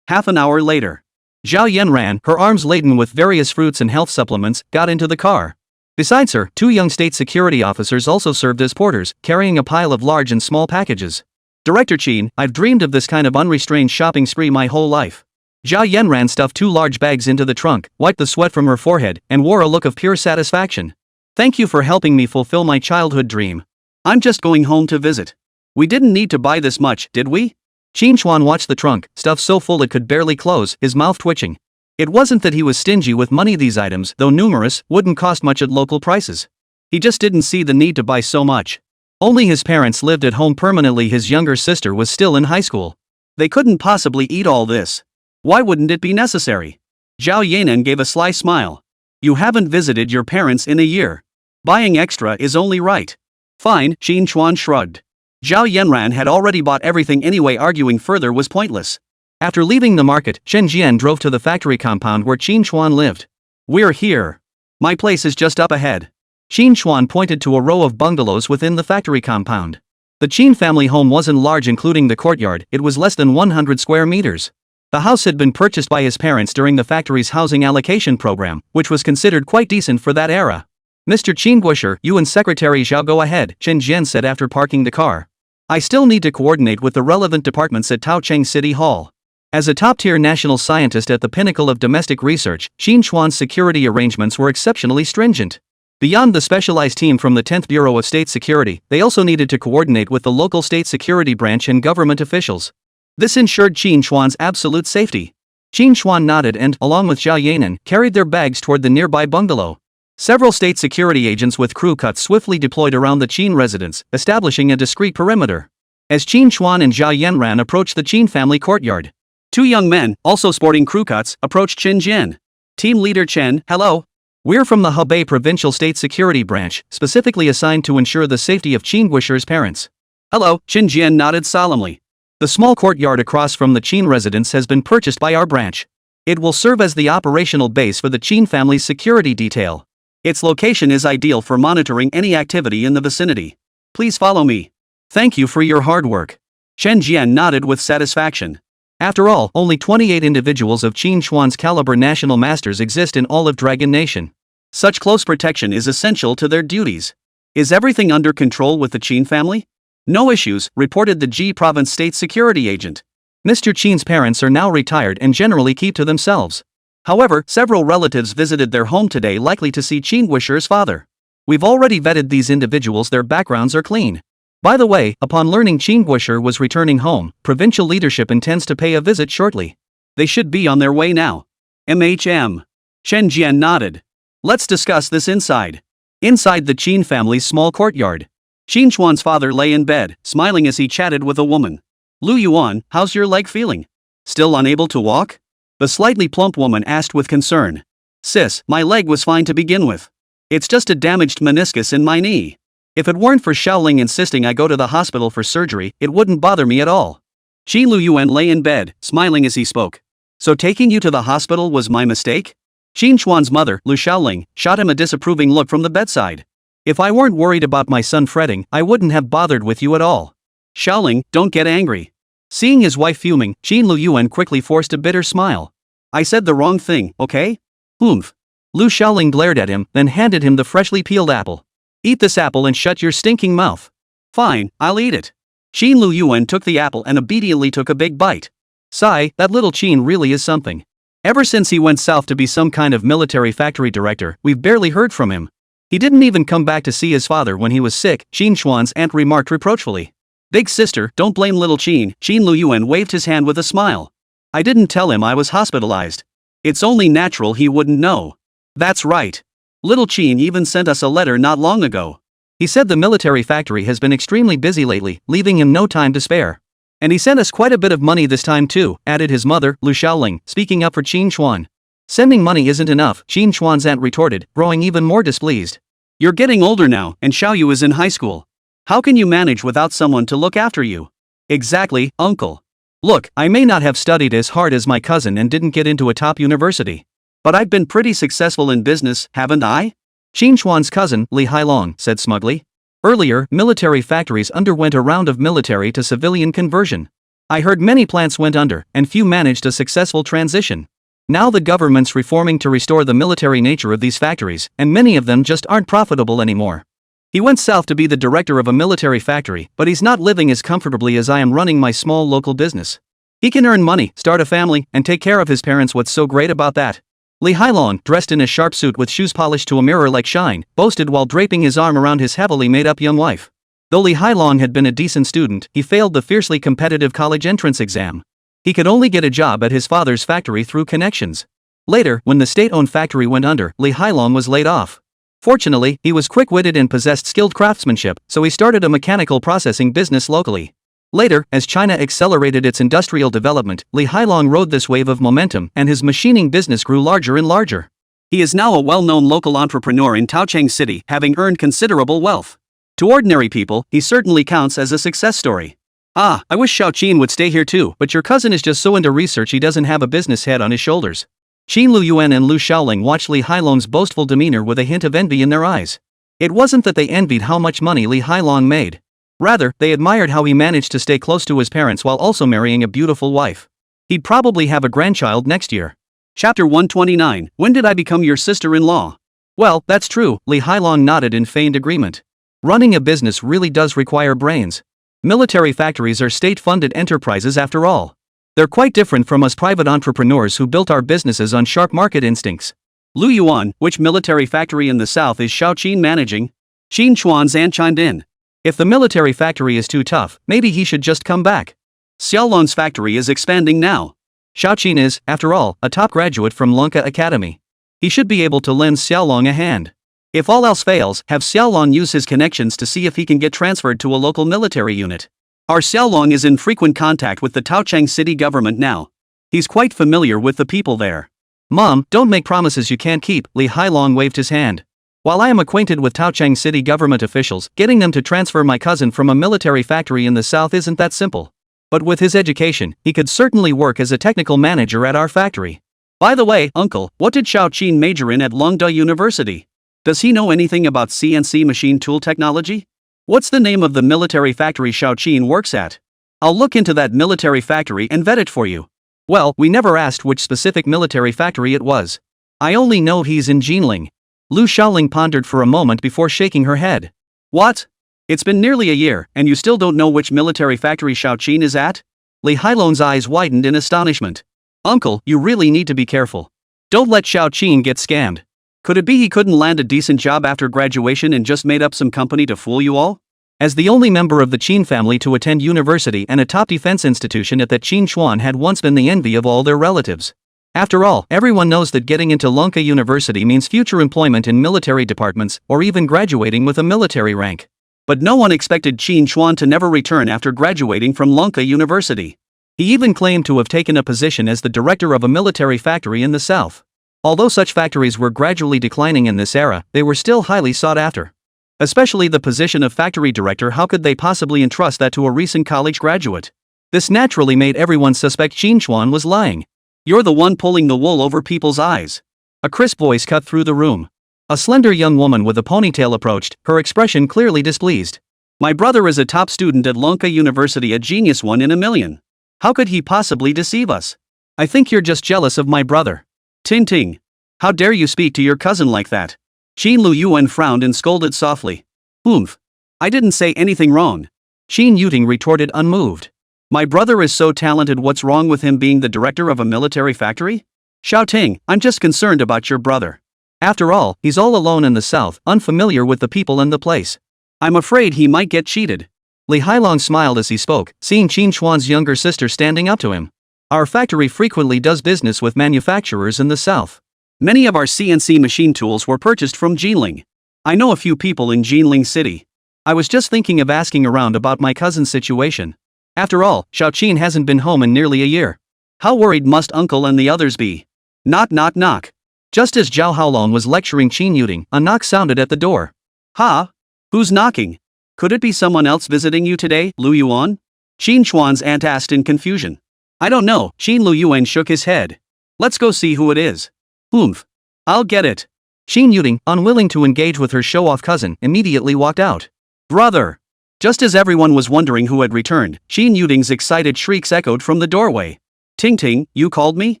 Half an hour later, Zhao Yanran, her arms laden with various fruits and health supplements, got into the car. Besides her, 2 young state security officers also served as porters, carrying a pile of large and small packages. Director Qín, I've dreamed of this kind of unrestrained shopping spree my whole life. Zhao Yanran stuffed 2 large bags into the trunk, wiped the sweat from her forehead, and wore a look of pure satisfaction. Thank you for helping me fulfill my childhood dream. I'm just going home to visit. We didn't need to buy this much, did we? Qín Chuān watched the trunk, stuffed so full it could barely close, his mouth twitching. It wasn't that he was stingy with money. These items, though numerous, wouldn't cost much at local prices. He just didn't see the need to buy so much. Only his parents lived at home permanently. His younger sister was still in high school. They couldn't possibly eat all this. Why wouldn't it be necessary? Zhao Yanan gave a sly smile. You haven't visited your parents in a year. Buying extra is only right. Fine, Qín Chuān shrugged. Zhao Yanran had already bought everything anyway. Arguing further was pointless. After leaving the market, Chen Jian drove to the factory compound where Qín Chuān lived. We're here. My place is just up ahead. Qín Chuān pointed to a row of bungalows within the factory compound. The Qín family home wasn't large, including the courtyard. It was less than 100 square meters. The house had been purchased by his parents during the factory's housing allocation program, which was considered quite decent for that era. Mr. Qingguisher, you and Secretary Zhao go ahead, Chen Jian said after parking the car. I still need to coordinate with the relevant departments at Taocheng City Hall. As a top-tier national scientist at the pinnacle of domestic research, Qín Chuān's security arrangements were exceptionally stringent. Beyond the specialized team from the 10th Bureau of State Security, they also needed to coordinate with the local state security branch and government officials. This ensured Qín Chuān's absolute safety. Qín Chuān nodded and, along with Zhao Yanan, carried their bags toward the nearby bungalow. Several state security agents with crew cuts swiftly deployed around the Qín residence, establishing a discreet perimeter. As Qín Chuān and Zhao Yanran approached the Qín family courtyard, 2 young men, also sporting crew cuts, approached Chen Jian. Team Leader Chen, hello. We're from the Hebei Provincial State Security Branch, specifically assigned to ensure the safety of Qingguisher's parents. Hello, Chen Jian nodded solemnly. The small courtyard across from the Qín residence has been purchased by our branch. It will serve as the operational base for the Qín family's security detail. Its location is ideal for monitoring any activity in the vicinity. Please follow me. Thank you for your hard work. Shen Jian nodded with satisfaction. After all, only 28 individuals of Qín Chuān's caliber national masters exist in all of Dragon Nation. Such close protection is essential to their duties. Is everything under control with the Qín family? No issues, reported the Ji province state security agent. Mr. Qín's parents are now retired and generally keep to themselves. However, several relatives visited their home today, likely to see Qín Wisher's father. We've already vetted these individuals, their backgrounds are clean. By the way, upon learning Qín Wisher was returning home, provincial leadership intends to pay a visit shortly. They should be on their way now. MHM. Shen Jian nodded. Let's discuss this inside. Inside the Qín family's small courtyard. Qín Chuān's father lay in bed, smiling as he chatted with a woman. Lu Yuan, how's your leg feeling? Still unable to walk? The slightly plump woman asked with concern. Sis, my leg was fine to begin with. It's just a damaged meniscus in my knee. If it weren't for Xiaoling insisting I go to the hospital for surgery, it wouldn't bother me at all. Qi Lu Yuan lay in bed, smiling as he spoke. So taking you to the hospital was my mistake? Qín Chuān's mother, Lu Xiaoling, shot him a disapproving look from the bedside. If I weren't worried about my son fretting, I wouldn't have bothered with you at all. Xiaoling, don't get angry. Seeing his wife fuming, Qin Lu Yuan quickly forced a bitter smile. I said the wrong thing, okay? Oomph. Lu Xiaoling glared at him, then handed him the freshly peeled apple. Eat this apple and shut your stinking mouth. Fine, I'll eat it. Qin Lu Yuan took the apple and obediently took a big bite. Sigh, that little Qin really is something. Ever since he went south to be some kind of military factory director, we've barely heard from him. He didn't even come back to see his father when he was sick, Qín Chuān's aunt remarked reproachfully. Big sister, don't blame little Qin. Qin Lu Yuan waved his hand with a smile. I didn't tell him I was hospitalized. It's only natural he wouldn't know. That's right. Little Qin even sent us a letter not long ago. He said the military factory has been extremely busy lately, leaving him no time to spare. And he sent us quite a bit of money this time too, added his mother, Lu Xiaoling, speaking up for Qín Chuān. Sending money isn't enough, Qín Chuān's aunt retorted, growing even more displeased. You're getting older now, and Xiaoyu is in high school. How can you manage without someone to look after you? Exactly, uncle. Look, I may not have studied as hard as my cousin and didn't get into a top university. But I've been pretty successful in business, haven't I? Qín Chuān's cousin, Li Hailong, said smugly. Earlier, military factories underwent a round of military to civilian conversion. I heard many plants went under, and few managed a successful transition. Now the government's reforming to restore the military nature of these factories, and many of them just aren't profitable anymore. He went south to be the director of a military factory, but he's not living as comfortably as I am running my small local business. He can earn money, start a family, and take care of his parents. What's so great about that? Li Hailong, dressed in a sharp suit with shoes polished to a mirror-like shine, boasted while draping his arm around his heavily made-up young wife. Though Li Hailong had been a decent student, he failed the fiercely competitive college entrance exam. He could only get a job at his father's factory through connections. Later, when the state-owned factory went under, Li Hailong was laid off. Fortunately, he was quick-witted and possessed skilled craftsmanship, so he started a mechanical processing business locally. Later, as China accelerated its industrial development, Li Hailong rode this wave of momentum, and his machining business grew larger and larger. He is now a well-known local entrepreneur in Taocheng City, having earned considerable wealth. To ordinary people, he certainly counts as a success story. Ah, I wish Xiao Qin would stay here too, but your cousin is just so into research he doesn't have a business head on his shoulders. Qin Lu Yuan and Lu Xiaoling watched Li Hailong's boastful demeanor with a hint of envy in their eyes. It wasn't that they envied how much money Li Hailong made. Rather, they admired how he managed to stay close to his parents while also marrying a beautiful wife. He'd probably have a grandchild next year. Chapter 129, When did I become your sister-in-law? Well, that's true, Li Hailong nodded in feigned agreement. Running a business really does require brains. Military factories are state-funded enterprises after all. They're quite different from us private entrepreneurs who built our businesses on sharp market instincts. Lu Yuan, which military factory in the south is Xiao Qin managing? Qín Chuān's aunt chimed in. If the military factory is too tough, maybe he should just come back. Xiaolong's factory is expanding now. Xiao Qin is, after all, a top graduate from Longguo Academy. He should be able to lend Xiaolong a hand. If all else fails, have Xiaolong use his connections to see if he can get transferred to a local military unit. Our Xiaolong is in frequent contact with the Taocheng city government now. He's quite familiar with the people there. Mom, don't make promises you can't keep, Li Hailong waved his hand. While I am acquainted with Taocheng city government officials, getting them to transfer my cousin from a military factory in the south isn't that simple. But with his education, he could certainly work as a technical manager at our factory. By the way, uncle, what did Xiao Qin major in at Longguo University? Does he know anything about CNC machine tool technology? What's the name of the military factory Xiao Qin works at? I'll look into that military factory and vet it for you. Well, we never asked which specific military factory it was. I only know he's in Jinling. Lu Xiaoling pondered for a moment before shaking her head. What? It's been nearly a year, and you still don't know which military factory Xiao Qin is at? Li Hailong's eyes widened in astonishment. Uncle, you really need to be careful. Don't let Xiao Qin get scammed. Could it be he couldn't land a decent job after graduation and just made up some company to fool you all? As the only member of the Qin family to attend university and a top defense institution at that, Qín Chuān had once been the envy of all their relatives. After all, everyone knows that getting into Longguo University means future employment in military departments or even graduating with a military rank. But no one expected Qín Chuān to never return after graduating from Longguo University. He even claimed to have taken a position as the director of a military factory in the south. Although such factories were gradually declining in this era, they were still highly sought after. Especially the position of factory director. How could they possibly entrust that to a recent college graduate? This naturally made everyone suspect Qín Chuān was lying. You're the one pulling the wool over people's eyes. A crisp voice cut through the room. A slender young woman with a ponytail approached, her expression clearly displeased. My brother is a top student at Longguo University, a genius one in a million. How could he possibly deceive us? I think you're just jealous of my brother. Ting Ting. How dare you speak to your cousin like that? Qin Luyuan frowned and scolded softly. Oomph. I didn't say anything wrong. Qin Yuting retorted unmoved. My brother is so talented, what's wrong with him being the director of a military factory? Xiao Ting, I'm just concerned about your brother. After all, he's all alone in the south, unfamiliar with the people and the place. I'm afraid he might get cheated. Li Hailong smiled as he spoke, seeing Qín Chuān's younger sister standing up to him. Our factory frequently does business with manufacturers in the south. Many of our CNC machine tools were purchased from Jinling. I know a few people in Jinling City. I was just thinking of asking around about my cousin's situation. After all, Xiao Qin hasn't been home in nearly a year. How worried must uncle and the others be? Knock knock knock. Just as Zhao Haolong was lecturing Qin Yuting, a knock sounded at the door. Ha? Who's knocking? Could it be someone else visiting you today, Lu Yuan? Qín Chuān's aunt asked in confusion. I don't know, Qin Luyuan shook his head. Let's go see who it is. Oomph. I'll get it. Qin Yuting, unwilling to engage with her show-off cousin, immediately walked out. Brother! Just as everyone was wondering who had returned, Qin Yuting's excited shrieks echoed from the doorway. Ting Ting, you called me?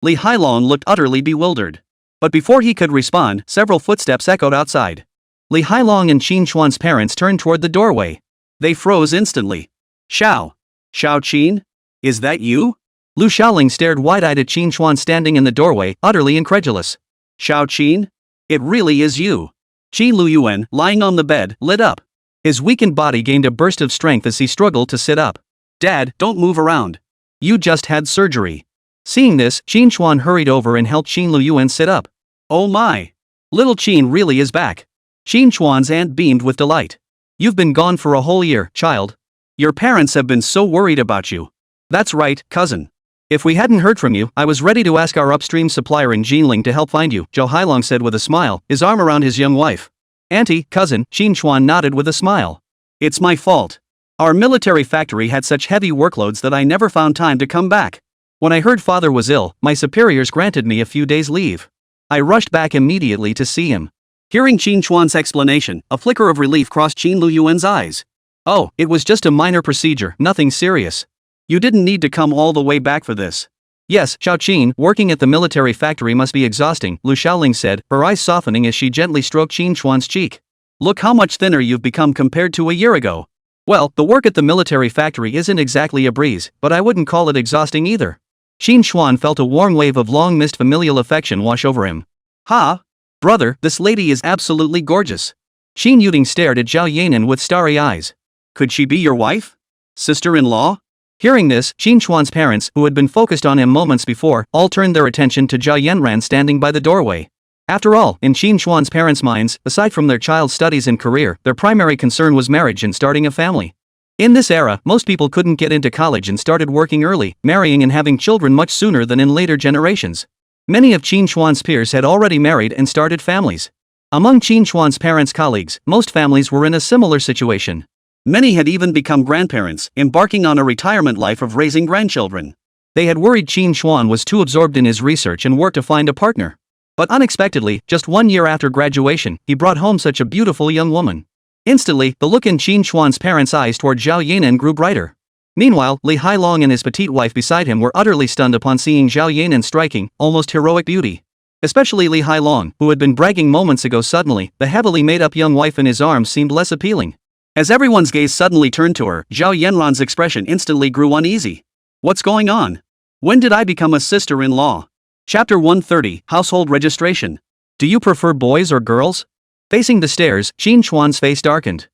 Li Hailong looked utterly bewildered. But before he could respond, several footsteps echoed outside. Li Hailong and Qín Chuān's parents turned toward the doorway. They froze instantly. Xiao Qin? Is that you? Lu Xiaoling stared wide-eyed at Qín Chuān standing in the doorway, utterly incredulous. Xiao Qin? It really is you. Qin Luyuan, lying on the bed, lit up. His weakened body gained a burst of strength as he struggled to sit up. Dad, don't move around. You just had surgery. Seeing this, Qín Chuān hurried over and helped Qin Luyuan sit up. Oh my! Little Qin really is back. Qín Chuān's aunt beamed with delight. You've been gone for a whole year, child. Your parents have been so worried about you. That's right, cousin. If we hadn't heard from you, I was ready to ask our upstream supplier in Jinling to help find you, Zhao Hailong said with a smile, his arm around his young wife. Auntie, cousin, Qín Chuān nodded with a smile. It's my fault. Our military factory had such heavy workloads that I never found time to come back. When I heard father was ill, my superiors granted me a few days' leave. I rushed back immediately to see him. Hearing Qín Chuān's explanation, a flicker of relief crossed Qin Luyuan's eyes. Oh, it was just a minor procedure, nothing serious. You didn't need to come all the way back for this. Yes, Xiao Qin, working at the military factory must be exhausting, Lu Xiaoling said, her eyes softening as she gently stroked Qín Chuān's cheek. Look how much thinner you've become compared to a year ago. Well, the work at the military factory isn't exactly a breeze, but I wouldn't call it exhausting either. Qín Chuān felt a warm wave of long-missed familial affection wash over him. Ha! Brother, this lady is absolutely gorgeous. Qin Yuting stared at Zhao Yanan with starry eyes. Could she be your wife? Sister-in-law? Hearing this, Qín Chuān's parents, who had been focused on him moments before, all turned their attention to Zhao Yanran standing by the doorway. After all, in Qín Chuān's parents' minds, aside from their child's studies and career, their primary concern was marriage and starting a family. In this era, most people couldn't get into college and started working early, marrying and having children much sooner than in later generations. Many of Qín Chuān's peers had already married and started families. Among Qín Chuān's parents' colleagues, most families were in a similar situation. Many had even become grandparents, embarking on a retirement life of raising grandchildren. They had worried Qín Chuān was too absorbed in his research and work to find a partner. But unexpectedly, just 1 year after graduation, he brought home such a beautiful young woman. Instantly, the look in Qín Chuān's parents' eyes toward Zhao Yanan grew brighter. Meanwhile, Li Hailong and his petite wife beside him were utterly stunned upon seeing Zhao Yanan's striking, almost heroic beauty. Especially Li Hailong, who had been bragging moments ago. Suddenly, the heavily made-up young wife in his arms seemed less appealing. As everyone's gaze suddenly turned to her, Zhao Yanran's expression instantly grew uneasy. What's going on? When did I become a sister-in-law? Chapter 130, Household Registration. Do you prefer boys or girls? Facing the stairs, Qín Chuān's face darkened.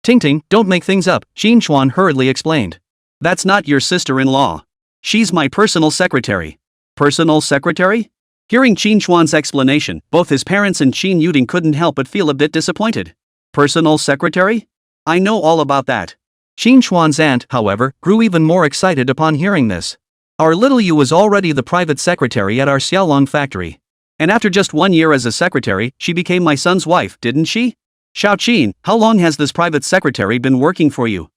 Ting, don't make things up, Qín Chuān hurriedly explained. That's not your sister-in-law. She's my personal secretary. Personal secretary? Hearing Qín Chuān's explanation, both his parents and Qín Yuding couldn't help but feel a bit disappointed. Personal secretary? I know all about that. Qín Chuān's aunt, however, grew even more excited upon hearing this. Our little Yu was already the private secretary at our Xiaolong factory. And after just 1 year as a secretary, she became my son's wife, didn't she? Xiao Qin, how long has this private secretary been working for you?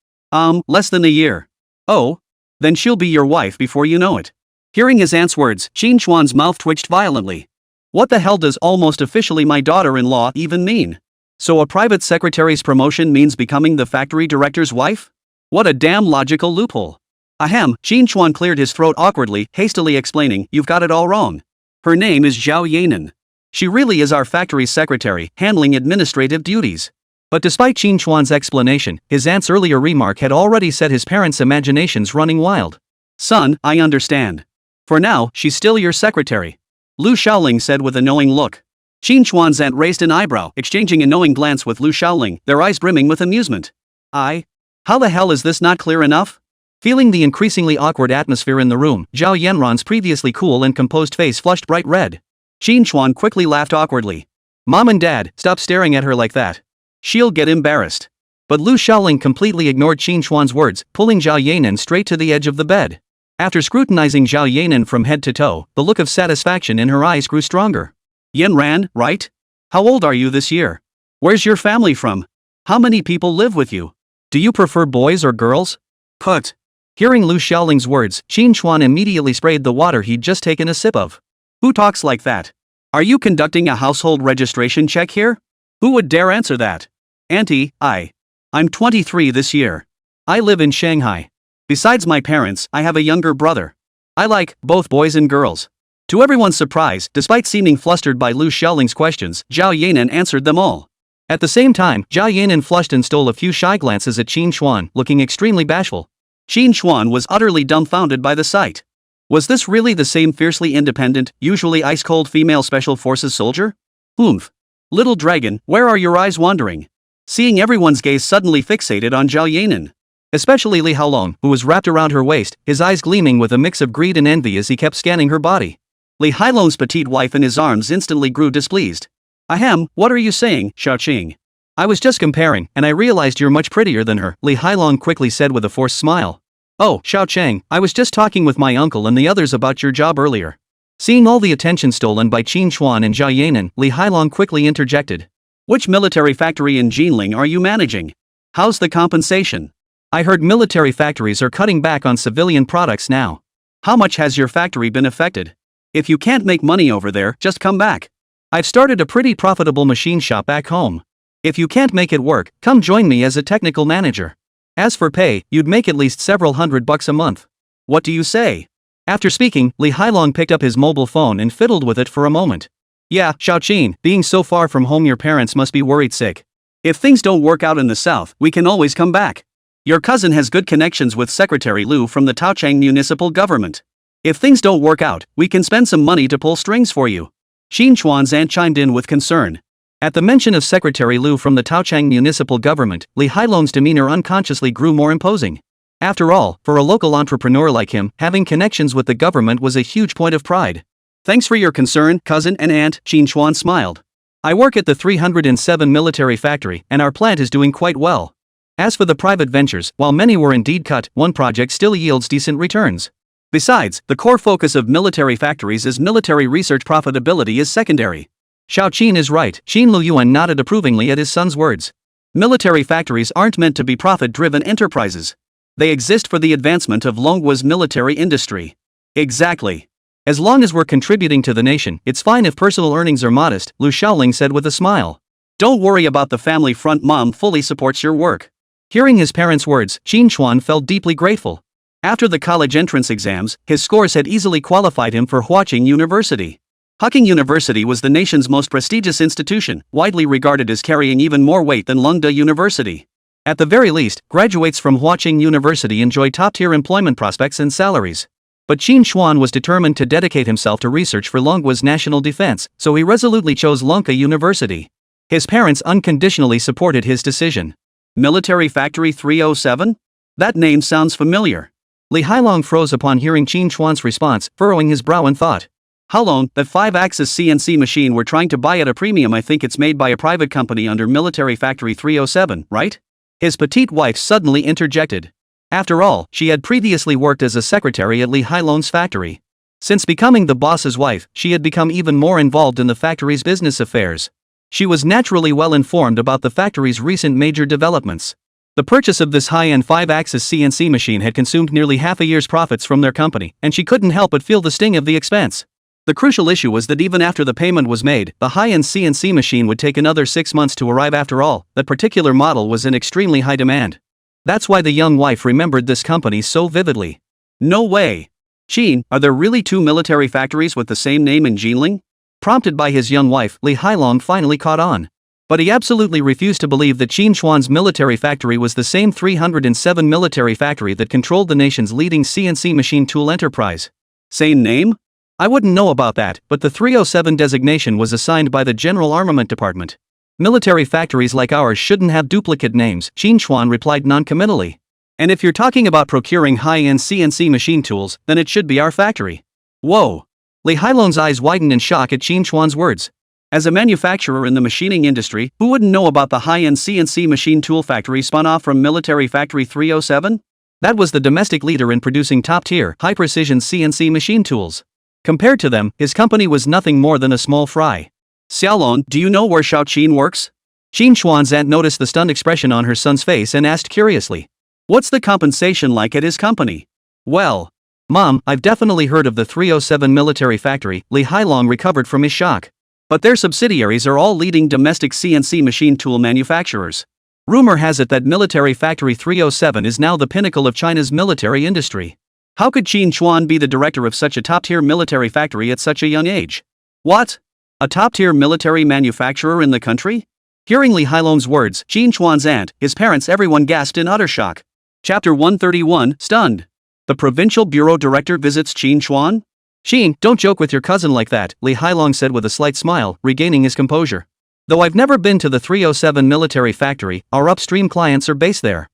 Less than a year. Oh? Then she'll be your wife before you know it. Hearing his aunt's words, Qín Chuān's mouth twitched violently. What the hell does almost officially my daughter-in-law even mean? So a private secretary's promotion means becoming the factory director's wife? What a damn logical loophole. Ahem, Qín Chuān cleared his throat awkwardly, hastily explaining, you've got it all wrong. Her name is Zhao Yanan. She really is our factory's secretary, handling administrative duties. But despite Qín Chuān's explanation, his aunt's earlier remark had already set his parents' imaginations running wild. Son, I understand. For now, she's still your secretary. Lu Shaoling said with a knowing look. Qín Chuān's aunt raised an eyebrow, exchanging a knowing glance with Lu Shaoling, their eyes brimming with amusement. How the hell is this not clear enough? Feeling the increasingly awkward atmosphere in the room, Zhao Yanran's previously cool and composed face flushed bright red. Qín Chuān quickly laughed awkwardly. Mom and Dad, stop staring at her like that. She'll get embarrassed. But Lu Shaoling completely ignored Qín Chuān's words, pulling Zhao Yanan straight to the edge of the bed. After scrutinizing Zhao Yanan from head to toe, the look of satisfaction in her eyes grew stronger. Yanran, right? How old are you this year? Where's your family from? How many people live with you? Do you prefer boys or girls? Put. Hearing Lu Shaoling's words, Qín Chuān immediately sprayed the water he'd just taken a sip of. Who talks like that? Are you conducting a household registration check here? Who would dare answer that? Auntie, I'm 23 this year. I live in Shanghai. Besides my parents, I have a younger brother. I like both boys and girls. To everyone's surprise, despite seeming flustered by Lu Shaoling's questions, Zhao Yanan answered them all. At the same time, Zhao Yanan flushed and stole a few shy glances at Qín Chuān, looking extremely bashful. Qín Chuān was utterly dumbfounded by the sight. Was this really the same fiercely independent, usually ice-cold female special forces soldier? Oomph. Little dragon, where are your eyes wandering? Seeing everyone's gaze suddenly fixated on Zhao Yanan. Especially Li Hailong, who was wrapped around her waist, his eyes gleaming with a mix of greed and envy as he kept scanning her body. Li Hailong's petite wife in his arms instantly grew displeased. Ahem, what are you saying, Xiaoqing? I was just comparing, and I realized you're much prettier than her, Li Hailong quickly said with a forced smile. Oh, Xiaoqing, I was just talking with my uncle and the others about your job earlier. Seeing all the attention stolen by Qín Chuān and Zhao Yanan, Li Hailong quickly interjected. Which military factory in Jinling are you managing? How's the compensation? I heard military factories are cutting back on civilian products now. How much has your factory been affected? If you can't make money over there, just come back. I've started a pretty profitable machine shop back home. If you can't make it work, come join me as a technical manager. As for pay, you'd make at least several $100 a month. What do you say? After speaking, Li Hailong picked up his mobile phone and fiddled with it for a moment. Yeah, Xiaoqing, being so far from home your parents must be worried sick. If things don't work out in the south, we can always come back. Your cousin has good connections with Secretary Lu from the Taochang municipal government. If things don't work out, we can spend some money to pull strings for you. Qín Chuān's aunt chimed in with concern. At the mention of Secretary Lu from the Taochang municipal government, Li Hailong's demeanor unconsciously grew more imposing. After all, for a local entrepreneur like him, having connections with the government was a huge point of pride. Thanks for your concern, cousin and aunt, Qín Chuān smiled. I work at the 307 military factory, and our plant is doing quite well. As for the private ventures, while many were indeed cut, one project still yields decent returns. Besides, the core focus of military factories is military research. Profitability is secondary. Xiaoqing is right, Qin Luyuan nodded approvingly at his son's words. Military factories aren't meant to be profit-driven enterprises. They exist for the advancement of Longguo's military industry. Exactly. As long as we're contributing to the nation, it's fine if personal earnings are modest, Lu Xiaoling said with a smile. Don't worry about the family front, Mom fully supports your work. Hearing his parents' words, Qín Chuān felt deeply grateful. After the college entrance exams, his scores had easily qualified him for Qín University. Qín University was the nation's most prestigious institution, widely regarded as carrying even more weight than Longguo University. At the very least, graduates from Qín University enjoy top-tier employment prospects and salaries. But Qín Chuān was determined to dedicate himself to research for Longguo's national defense, so he resolutely chose Longguo University. His parents unconditionally supported his decision. Military Factory 307? That name sounds familiar. Li Hailong froze upon hearing Qín Chuān's response, furrowing his brow in thought. How long? That 5-axis CNC machine we're trying to buy at a premium. I think it's made by a private company under Military Factory 307, right? His petite wife suddenly interjected. After all, she had previously worked as a secretary at Li Hailong's factory. Since becoming the boss's wife, she had become even more involved in the factory's business affairs. She was naturally well informed about the factory's recent major developments. The purchase of this high-end 5-axis CNC machine had consumed nearly half a year's profits from their company, and she couldn't help but feel the sting of the expense. The crucial issue was that even after the payment was made, the high-end CNC machine would take another 6 months to arrive. After all, that particular model was in extremely high demand. That's why the young wife remembered this company so vividly. No way! Qín, are there really 2 military factories with the same name in Jinling? Prompted by his young wife, Li Hailong finally caught on. But he absolutely refused to believe that Qín Chuān's military factory was the same 307 military factory that controlled the nation's leading CNC machine tool enterprise. Same name? I wouldn't know about that, but the 307 designation was assigned by the General Armament Department. Military factories like ours shouldn't have duplicate names, Qín Chuān replied noncommittally. And if you're talking about procuring high-end CNC machine tools, then it should be our factory. Whoa! Li Hailong's eyes widened in shock at Qín Chuān's words. As a manufacturer in the machining industry, who wouldn't know about the high-end CNC machine tool factory spun off from Military Factory 307? That was the domestic leader in producing top-tier, high-precision CNC machine tools. Compared to them, his company was nothing more than a small fry. Xiaolong, do you know where Xiao Qin works? Qín Chuān's aunt noticed the stunned expression on her son's face and asked curiously. What's the compensation like at his company? Well, Mom, I've definitely heard of the 307 military factory. Li Hailong recovered from his shock. But their subsidiaries are all leading domestic CNC machine tool manufacturers. Rumor has it that Military Factory 307 is now the pinnacle of China's military industry. How could Qín Chuān be the director of such a top-tier military factory at such a young age? What? A top-tier military manufacturer in the country? Hearing Li Hailong's words, Qín Chuān's aunt, his parents, everyone gasped in utter shock. Chapter 131, Stunned. The Provincial Bureau Director visits Qín Chuān? Qín, don't joke with your cousin like that, Li Hailong said with a slight smile, regaining his composure. Though I've never been to the 307 military factory, our upstream clients are based there.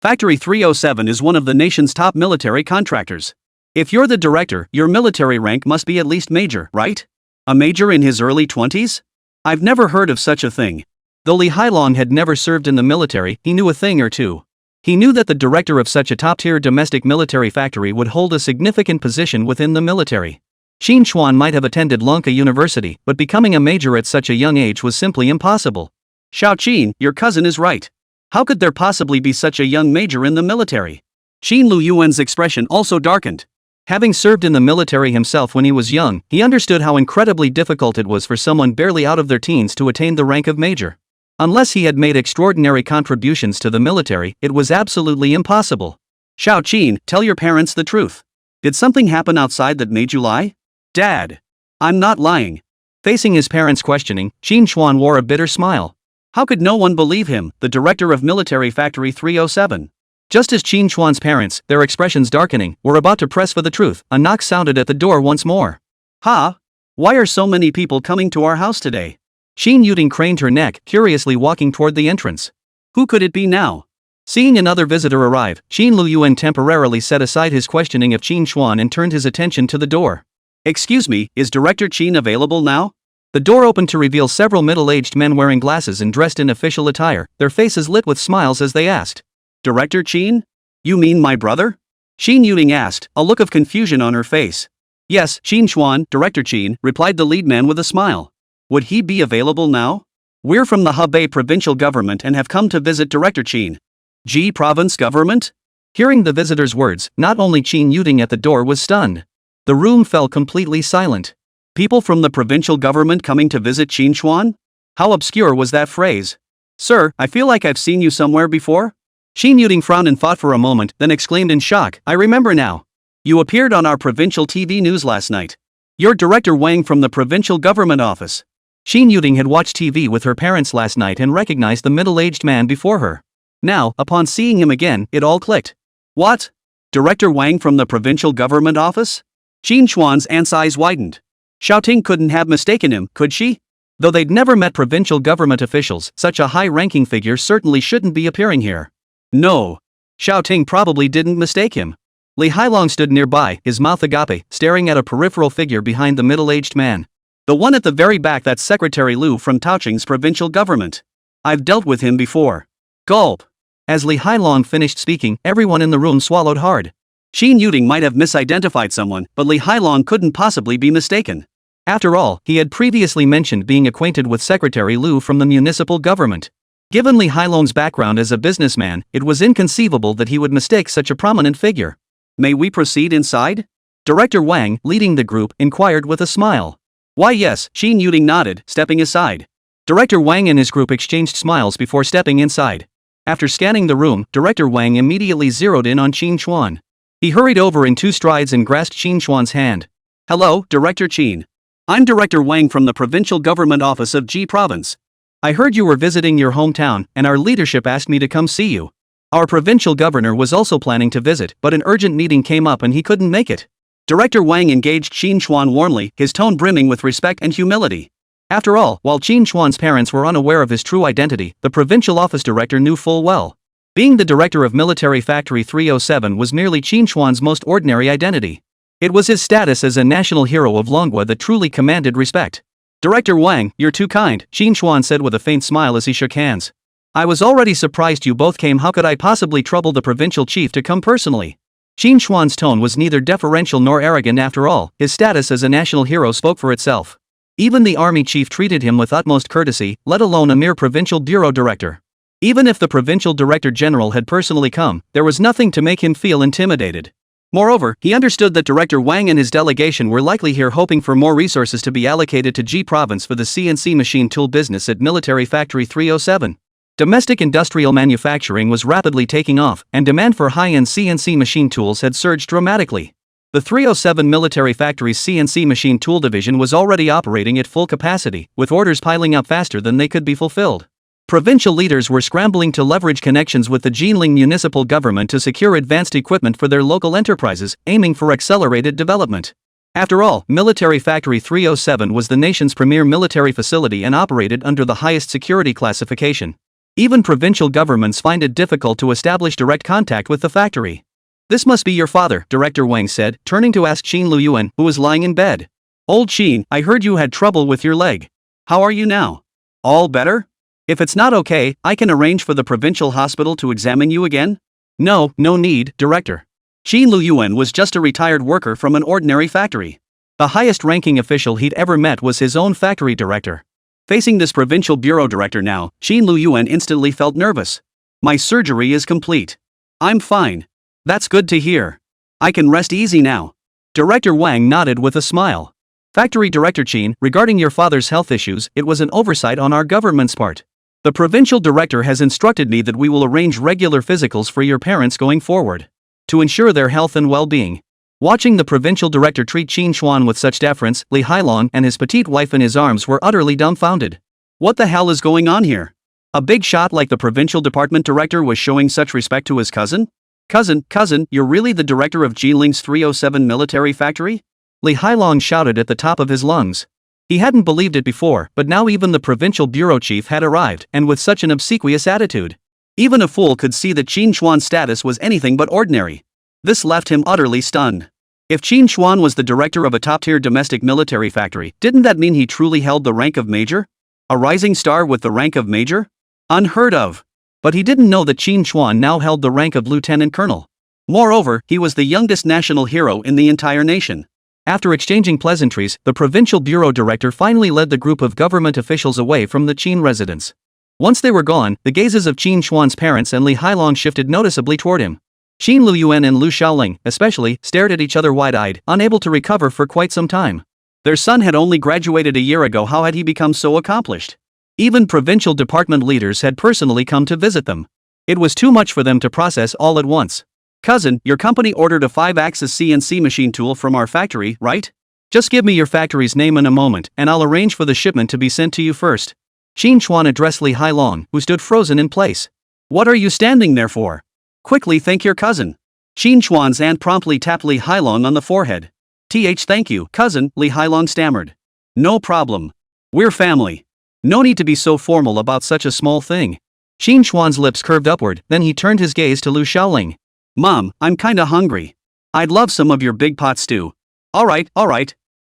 Factory 307 is one of the nation's top military contractors. If you're the director, your military rank must be at least major, right? A major in his early 20s? I've never heard of such a thing. Though Li Hailong had never served in the military, he knew a thing or two. He knew that the director of such a top-tier domestic military factory would hold a significant position within the military. Qín Chuān might have attended Longguo University, but becoming a major at such a young age was simply impossible. Xiao Qin, your cousin is right. How could there possibly be such a young major in the military? Qin Lu Yuan's expression also darkened. Having served in the military himself when he was young, he understood how incredibly difficult it was for someone barely out of their teens to attain the rank of major. Unless he had made extraordinary contributions to the military, it was absolutely impossible. Xiao Qin, tell your parents the truth. Did something happen outside that made you lie? Dad. I'm not lying. Facing his parents' questioning, Qín Chuān wore a bitter smile. How could no one believe him, the director of Military Factory 307? Just as Qín Chuān's parents, their expressions darkening, were about to press for the truth, a knock sounded at the door once more. Ha! Why are so many people coming to our house today? Qín Yuting craned her neck, curiously walking toward the entrance. Who could it be now? Seeing another visitor arrive, Qín Lu Yuan temporarily set aside his questioning of Qín Chuān and turned his attention to the door. Excuse me, is Director Qín available now? The door opened to reveal several middle-aged men wearing glasses and dressed in official attire, their faces lit with smiles as they asked. Director Qín? You mean my brother? Qín Yuting asked, a look of confusion on her face. Yes, Qín Chuān, Director Qín, replied the lead man with a smile. Would he be available now? We're from the Hebei provincial government and have come to visit Director Qín. Ji province government? Hearing the visitor's words, not only Qín Chuān at the door was stunned. The room fell completely silent. People from the provincial government coming to visit Qín Chuān? How obscure was that phrase? Sir, I feel like I've seen you somewhere before? Qín Chuān frowned and thought for a moment, then exclaimed in shock, I remember now. You appeared on our provincial TV news last night. You're Director Wang from the provincial government office. Qín Chuān had watched TV with her parents last night and recognized the middle-aged man before her. Now, upon seeing him again, it all clicked. What? Director Wang from the provincial government office? Qín Chuān's aunt's eyes widened. Xiaoting couldn't have mistaken him, could she? Though they'd never met provincial government officials, such a high-ranking figure certainly shouldn't be appearing here. No. Xiaoting probably didn't mistake him. Li Hailong stood nearby, his mouth agape, staring at a peripheral figure behind the middle-aged man. The one at the very back, that's Secretary Liu from Taoqing's provincial government. I've dealt with him before. Gulp. As Li Hailong finished speaking, everyone in the room swallowed hard. Qín Chuān might have misidentified someone, but Li Hailong couldn't possibly be mistaken. After all, he had previously mentioned being acquainted with Secretary Liu from the municipal government. Given Li Hailong's background as a businessman, it was inconceivable that he would mistake such a prominent figure. May we proceed inside? Director Wang, leading the group, inquired with a smile. Why yes, Qín Chuān nodded, stepping aside. Director Wang and his group exchanged smiles before stepping inside. After scanning the room, Director Wang immediately zeroed in on Qín Chuān. He hurried over in 2 strides and grasped Qín Chuān's hand. Hello, Director Qín. I'm Director Wang from the Provincial Government Office of Ji Province. I heard you were visiting your hometown, and our leadership asked me to come see you. Our provincial governor was also planning to visit, but an urgent meeting came up and he couldn't make it. Director Wang engaged Qín Chuān warmly, his tone brimming with respect and humility. After all, while Qín Chuān's parents were unaware of his true identity, the provincial office director knew full well. Being the director of Military Factory 307 was merely Qín Chuān's most ordinary identity. It was his status as a national hero of Longguo that truly commanded respect. Director Wang, you're too kind, Qín Chuān said with a faint smile as he shook hands. I was already surprised you both came. How could I possibly trouble the provincial chief to come personally? Qín Chuān's tone was neither deferential nor arrogant. After all, his status as a national hero spoke for itself. Even the army chief treated him with utmost courtesy, let alone a mere provincial bureau director. Even if the provincial director general had personally come, there was nothing to make him feel intimidated. Moreover, he understood that Director Wang and his delegation were likely here hoping for more resources to be allocated to Ji Province for the CNC machine tool business at Military Factory 307. Domestic industrial manufacturing was rapidly taking off, and demand for high-end CNC machine tools had surged dramatically. The 307 Military Factory's CNC machine tool division was already operating at full capacity, with orders piling up faster than they could be fulfilled. Provincial leaders were scrambling to leverage connections with the Jinling municipal government to secure advanced equipment for their local enterprises, aiming for accelerated development. After all, Military Factory 307 was the nation's premier military facility and operated under the highest security classification. Even provincial governments find it difficult to establish direct contact with the factory. This must be your father, Director Wang said, turning to ask Qín Chuān, who was lying in bed. Old Qín, I heard you had trouble with your leg. How are you now? All better? If it's not okay, I can arrange for the provincial hospital to examine you again? No need, Director. Qín Chuān was just a retired worker from an ordinary factory. The highest-ranking official he'd ever met was his own factory director. Facing this provincial bureau director now, Qín Chuān instantly felt nervous. My surgery is complete. I'm fine. That's good to hear. I can rest easy now. Director Wang nodded with a smile. Factory Director Qín, regarding your father's health issues, it was an oversight on our government's part. The provincial director has instructed me that we will arrange regular physicals for your parents going forward, to ensure their health and well-being. Watching the provincial director treat Qín Chuān with such deference, Li Hailong and his petite wife in his arms were utterly dumbfounded. What the hell is going on here? A big shot like the provincial department director was showing such respect to his cousin? Cousin, you're really the director of Jinling's 307 military factory? Li Hailong shouted at the top of his lungs. He hadn't believed it before, but now even the provincial bureau chief had arrived, and with such an obsequious attitude. Even a fool could see that Qín Chuān's status was anything but ordinary. This left him utterly stunned. If Qín Chuān was the director of a top-tier domestic military factory, didn't that mean he truly held the rank of major? A rising star with the rank of major? Unheard of. But he didn't know that Qín Chuān now held the rank of lieutenant colonel. Moreover, he was the youngest national hero in the entire nation. After exchanging pleasantries, the provincial bureau director finally led the group of government officials away from the Qín residence. Once they were gone, the gazes of Qín Chuān's parents and Li Hailong shifted noticeably toward him. Qín Chuān and Lu Xiaoling, especially, stared at each other wide-eyed, unable to recover for quite some time. Their son had only graduated a year ago. How had he become so accomplished? Even provincial department leaders had personally come to visit them. It was too much for them to process all at once. Cousin, your company ordered a 5-axis CNC machine tool from our factory, right? Just give me your factory's name in a moment, and I'll arrange for the shipment to be sent to you first. Qín Chuān addressed Li Hailong, who stood frozen in place. What are you standing there for? Quickly thank your cousin. Qín Chuān's aunt promptly tapped Li Hailong on the forehead. Thank you, cousin, Li Hailong stammered. No problem. We're family. No need to be so formal about such a small thing. Qín Chuān's lips curved upward, then he turned his gaze to Lu Xiaoling. Mom, I'm kinda hungry. I'd love some of your big pot stew. Alright.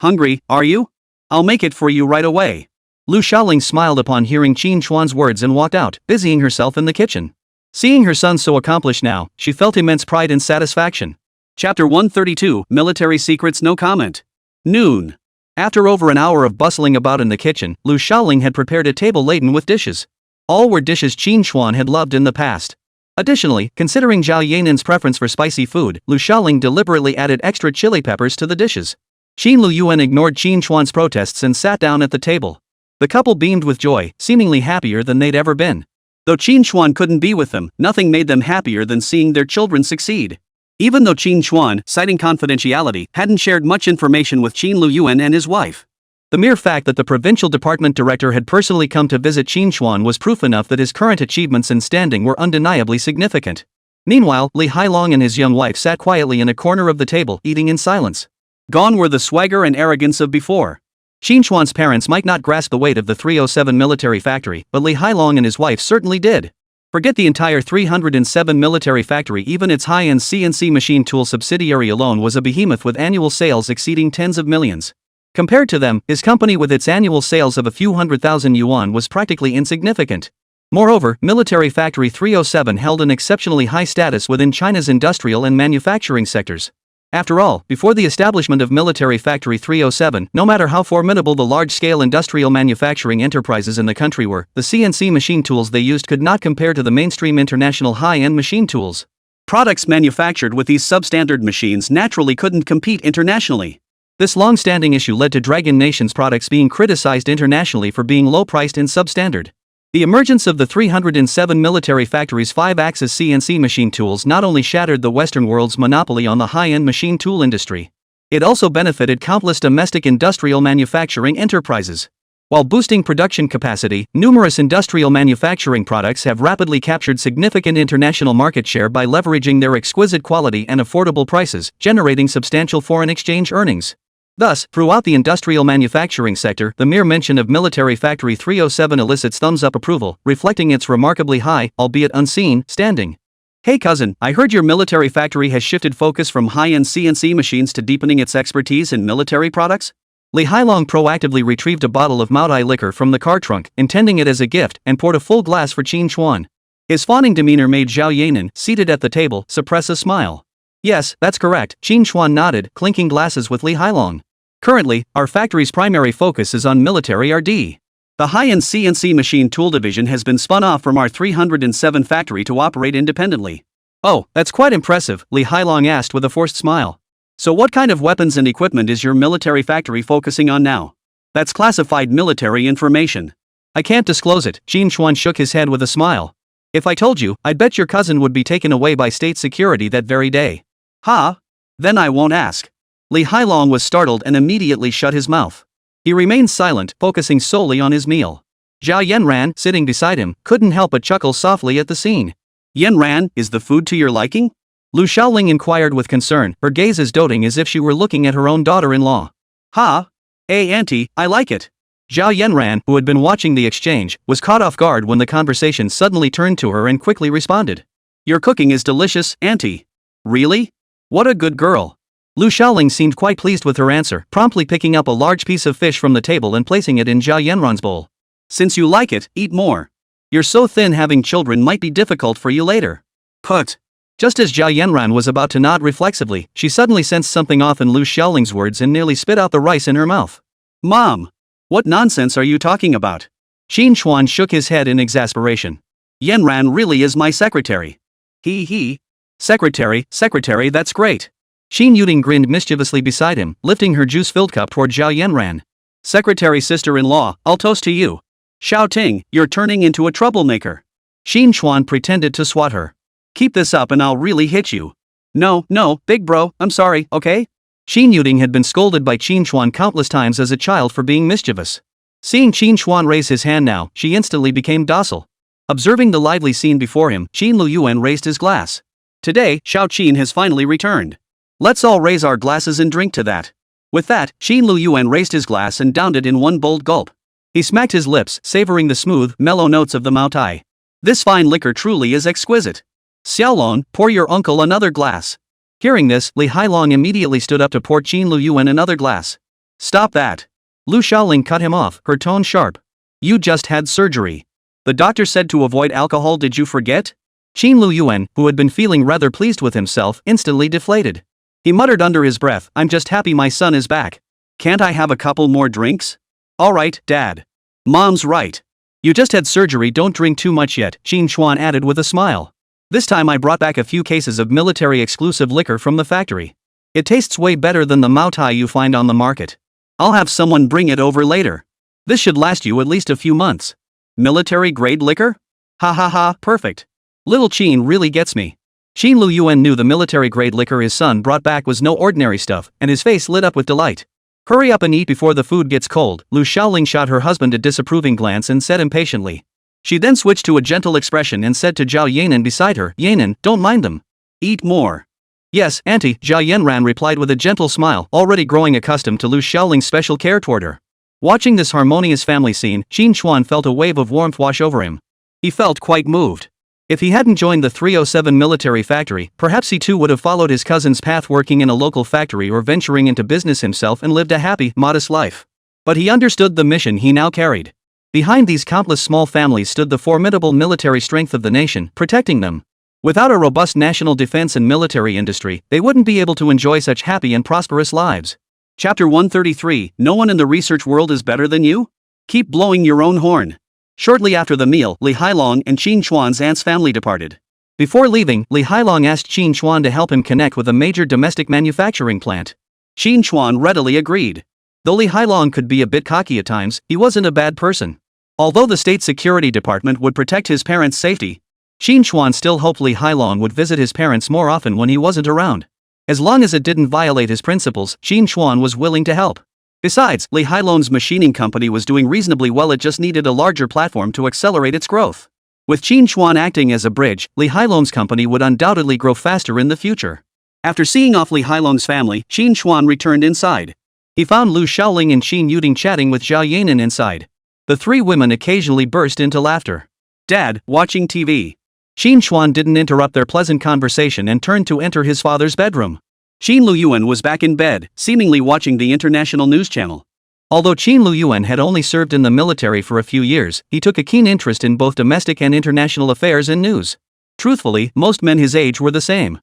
Hungry, are you? I'll make it for you right away. Lu Xiaoling smiled upon hearing Qín Chuān's words and walked out, busying herself in the kitchen. Seeing her son so accomplished now, she felt immense pride and satisfaction. Chapter 132, Military Secrets. No comment. Noon. After over an hour of bustling about in the kitchen, Lu Xiaoling had prepared a table laden with dishes. All were dishes Qín Chuān had loved in the past. Additionally, considering Zhao Yanan's preference for spicy food, Lu Xiaoling deliberately added extra chili peppers to the dishes. Qín Luyuan ignored Qín Chuān's protests and sat down at the table. The couple beamed with joy, seemingly happier than they'd ever been. Though Qín Chuān couldn't be with them, nothing made them happier than seeing their children succeed. Even though Qín Chuān, citing confidentiality, hadn't shared much information with Qín Luyuan and his wife. The mere fact that the provincial department director had personally come to visit Qín Chuān was proof enough that his current achievements and standing were undeniably significant. Meanwhile, Li Hailong and his young wife sat quietly in a corner of the table, eating in silence. Gone were the swagger and arrogance of before. Qín Chuān's parents might not grasp the weight of the 307 military factory, but Li Hailong and his wife certainly did. Forget the entire 307 military factory, even its high-end CNC machine tool subsidiary alone was a behemoth with annual sales exceeding tens of millions. Compared to them, his company with its annual sales of a few $100,000 was practically insignificant. Moreover, Military Factory 307 held an exceptionally high status within China's industrial and manufacturing sectors. After all, before the establishment of Military Factory 307, no matter how formidable the large-scale industrial manufacturing enterprises in the country were, the CNC machine tools they used could not compare to the mainstream international high-end machine tools. Products manufactured with these substandard machines naturally couldn't compete internationally. This long-standing issue led to Dragon Nation's products being criticized internationally for being low-priced and substandard. The emergence of the 307 military factory's 5-axis CNC machine tools not only shattered the Western world's monopoly on the high-end machine tool industry, it also benefited countless domestic industrial manufacturing enterprises. While boosting production capacity, numerous industrial manufacturing products have rapidly captured significant international market share by leveraging their exquisite quality and affordable prices, generating substantial foreign exchange earnings. Thus, throughout the industrial manufacturing sector, the mere mention of Military Factory 307 elicits thumbs-up approval, reflecting its remarkably high, albeit unseen, standing. Hey cousin, I heard your military factory has shifted focus from high-end CNC machines to deepening its expertise in military products? Li Hailong proactively retrieved a bottle of Maodai liquor from the car trunk, intending it as a gift, and poured a full glass for Qín Chuān. His fawning demeanor made Zhao Yanan, seated at the table, suppress a smile. Yes, that's correct, Qín Chuān nodded, clinking glasses with Li Hailong. Currently, our factory's primary focus is on military R&D. The high-end CNC machine tool division has been spun off from our 307 factory to operate independently. Oh, that's quite impressive, Li Hailong asked with a forced smile. So what kind of weapons and equipment is your military factory focusing on now? That's classified military information. I can't disclose it, Qín Chuān shook his head with a smile. If I told you, I'd bet your cousin would be taken away by state security that very day. Ha? Then I won't ask. Li Hailong was startled and immediately shut his mouth. He remained silent, focusing solely on his meal. Zhao Yanran, sitting beside him, couldn't help but chuckle softly at the scene. Yanran, is the food to your liking? Lu Xiaoling inquired with concern, her gaze as doting as if she were looking at her own daughter-in-law. Ha? Hey auntie, I like it. Zhao Yanran, who had been watching the exchange, was caught off guard when the conversation suddenly turned to her and quickly responded. Your cooking is delicious, auntie. Really? What a good girl. Lu Xiaoling seemed quite pleased with her answer, promptly picking up a large piece of fish from the table and placing it in Zhao Yanran's bowl. Since you like it, eat more. You're so thin, having children might be difficult for you later. Put. Just as Zhao Yanran was about to nod reflexively, she suddenly sensed something off in Lu Xiaoling's words and nearly spit out the rice in her mouth. Mom! What nonsense are you talking about? Qín Chuān shook his head in exasperation. Yanran really is my secretary. He. Secretary, that's great. Qín Chuān grinned mischievously beside him, lifting her juice-filled cup toward Zhao Yanran. Secretary sister-in-law, I'll toast to you. Xiao Ting, you're turning into a troublemaker. Qín Chuān pretended to swat her. Keep this up and I'll really hit you. No, big bro, I'm sorry, okay? Qín Chuān had been scolded by Qín Chuān countless times as a child for being mischievous. Seeing Qín Chuān raise his hand now, she instantly became docile. Observing the lively scene before him, Qín Luoyuan raised his glass. Today, Xiao Qin has finally returned. Let's all raise our glasses and drink to that. With that, Qín Luoyuan raised his glass and downed it in one bold gulp. He smacked his lips, savoring the smooth, mellow notes of the Maotai. This fine liquor truly is exquisite. Xiaolong, pour your uncle another glass. Hearing this, Li Hailong immediately stood up to pour Qín Luoyuan another glass. Stop that. Lu Xiaoling cut him off, her tone sharp. You just had surgery. The doctor said to avoid alcohol, did you forget? Qín Luoyuan, who had been feeling rather pleased with himself, instantly deflated. He muttered under his breath, I'm just happy my son is back. Can't I have a couple more drinks? Alright, Dad. Mom's right. You just had surgery, don't drink too much yet, Qín Chuān added with a smile. This time I brought back a few cases of military-exclusive liquor from the factory. It tastes way better than the Maotai you find on the market. I'll have someone bring it over later. This should last you at least a few months. Military-grade liquor? Ha, perfect. Little Qín really gets me. Qín Luoyuan knew the military-grade liquor his son brought back was no ordinary stuff, and his face lit up with delight. Hurry up and eat before the food gets cold, Lu Xiaoling shot her husband a disapproving glance and said impatiently. She then switched to a gentle expression and said to Zhao Yanan beside her, Yanan, don't mind them. Eat more. Yes, Auntie, Zhao Yanran replied with a gentle smile, already growing accustomed to Lu Xiaoling's special care toward her. Watching this harmonious family scene, Qín Chuān felt a wave of warmth wash over him. He felt quite moved. If he hadn't joined the 307 military factory, perhaps he too would have followed his cousin's path, working in a local factory or venturing into business himself and lived a happy, modest life. But he understood the mission he now carried. Behind these countless small families stood the formidable military strength of the nation, protecting them. Without a robust national defense and military industry, they wouldn't be able to enjoy such happy and prosperous lives. Chapter 133, No one in the research world is better than you? Keep blowing your own horn. Shortly after the meal, Li Hailong and Qín Chuān's aunt's family departed. Before leaving, Li Hailong asked Qín Chuān to help him connect with a major domestic manufacturing plant. Qín Chuān readily agreed. Though Li Hailong could be a bit cocky at times, he wasn't a bad person. Although the State Security Department would protect his parents' safety, Qín Chuān still hoped Li Hailong would visit his parents more often when he wasn't around. As long as it didn't violate his principles, Qín Chuān was willing to help. Besides, Li Hailong's machining company was doing reasonably well, it just needed a larger platform to accelerate its growth. With Qín Chuān acting as a bridge, Li Hailong's company would undoubtedly grow faster in the future. After seeing off Li Hailong's family, Qín Chuān returned inside. He found Lu Xiaoling and Qín Yuting chatting with Zhao Yanan inside. The three women occasionally burst into laughter. Dad, watching TV. Qín Chuān didn't interrupt their pleasant conversation and turned to enter his father's bedroom. Qín Luoyuan was back in bed, seemingly watching the international news channel. Although Qín Luoyuan had only served in the military for a few years, he took a keen interest in both domestic and international affairs and news. Truthfully, most men his age were the same.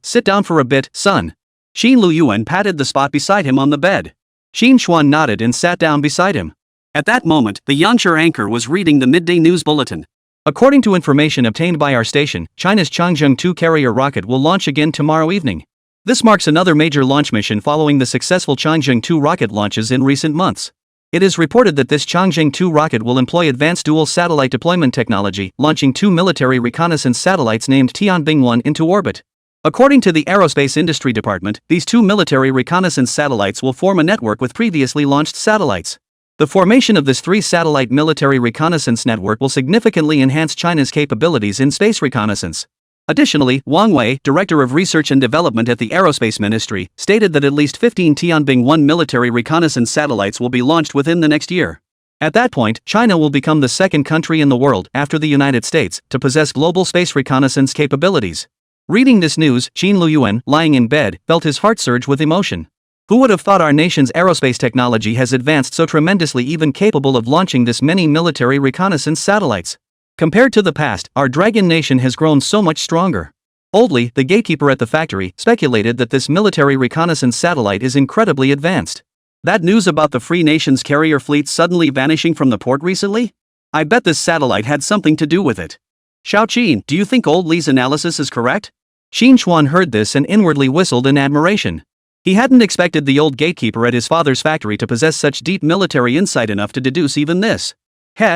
Sit down for a bit, son. Qín Luoyuan patted the spot beside him on the bed. Qín Chuān nodded and sat down beside him. At that moment, the Yangsher anchor was reading the midday news bulletin. According to information obtained by our station, China's Changzheng 2 carrier rocket will launch again tomorrow evening. This marks another major launch mission following the successful Changzheng 2 rocket launches in recent months. It is reported that this Changzheng 2 rocket will employ advanced dual satellite deployment technology, launching 2 military reconnaissance satellites named Tianbing-1 into orbit. According to the Aerospace Industry Department, these 2 military reconnaissance satellites will form a network with previously launched satellites. The formation of this 3-satellite military reconnaissance network will significantly enhance China's capabilities in space reconnaissance. Additionally, Wang Wei, Director of Research and Development at the Aerospace Ministry, stated that at least 15 Tianbing-1 military reconnaissance satellites will be launched within the next year. At that point, China will become the second country in the world, after the United States, to possess global space reconnaissance capabilities. Reading this news, Qín Luoyuan, lying in bed, felt his heart surge with emotion. Who would have thought our nation's aerospace technology has advanced so tremendously, even capable of launching this many military reconnaissance satellites? Compared to the past, our Dragon Nation has grown so much stronger. Oldly, the gatekeeper at the factory, speculated that this military reconnaissance satellite is incredibly advanced. That news about the Free Nation's carrier fleet suddenly vanishing from the port recently? I bet this satellite had something to do with it. Xiao Qin, do you think Old Li's analysis is correct? Qín Chuān heard this and inwardly whistled in admiration. He hadn't expected the old gatekeeper at his father's factory to possess such deep military insight enough to deduce even this.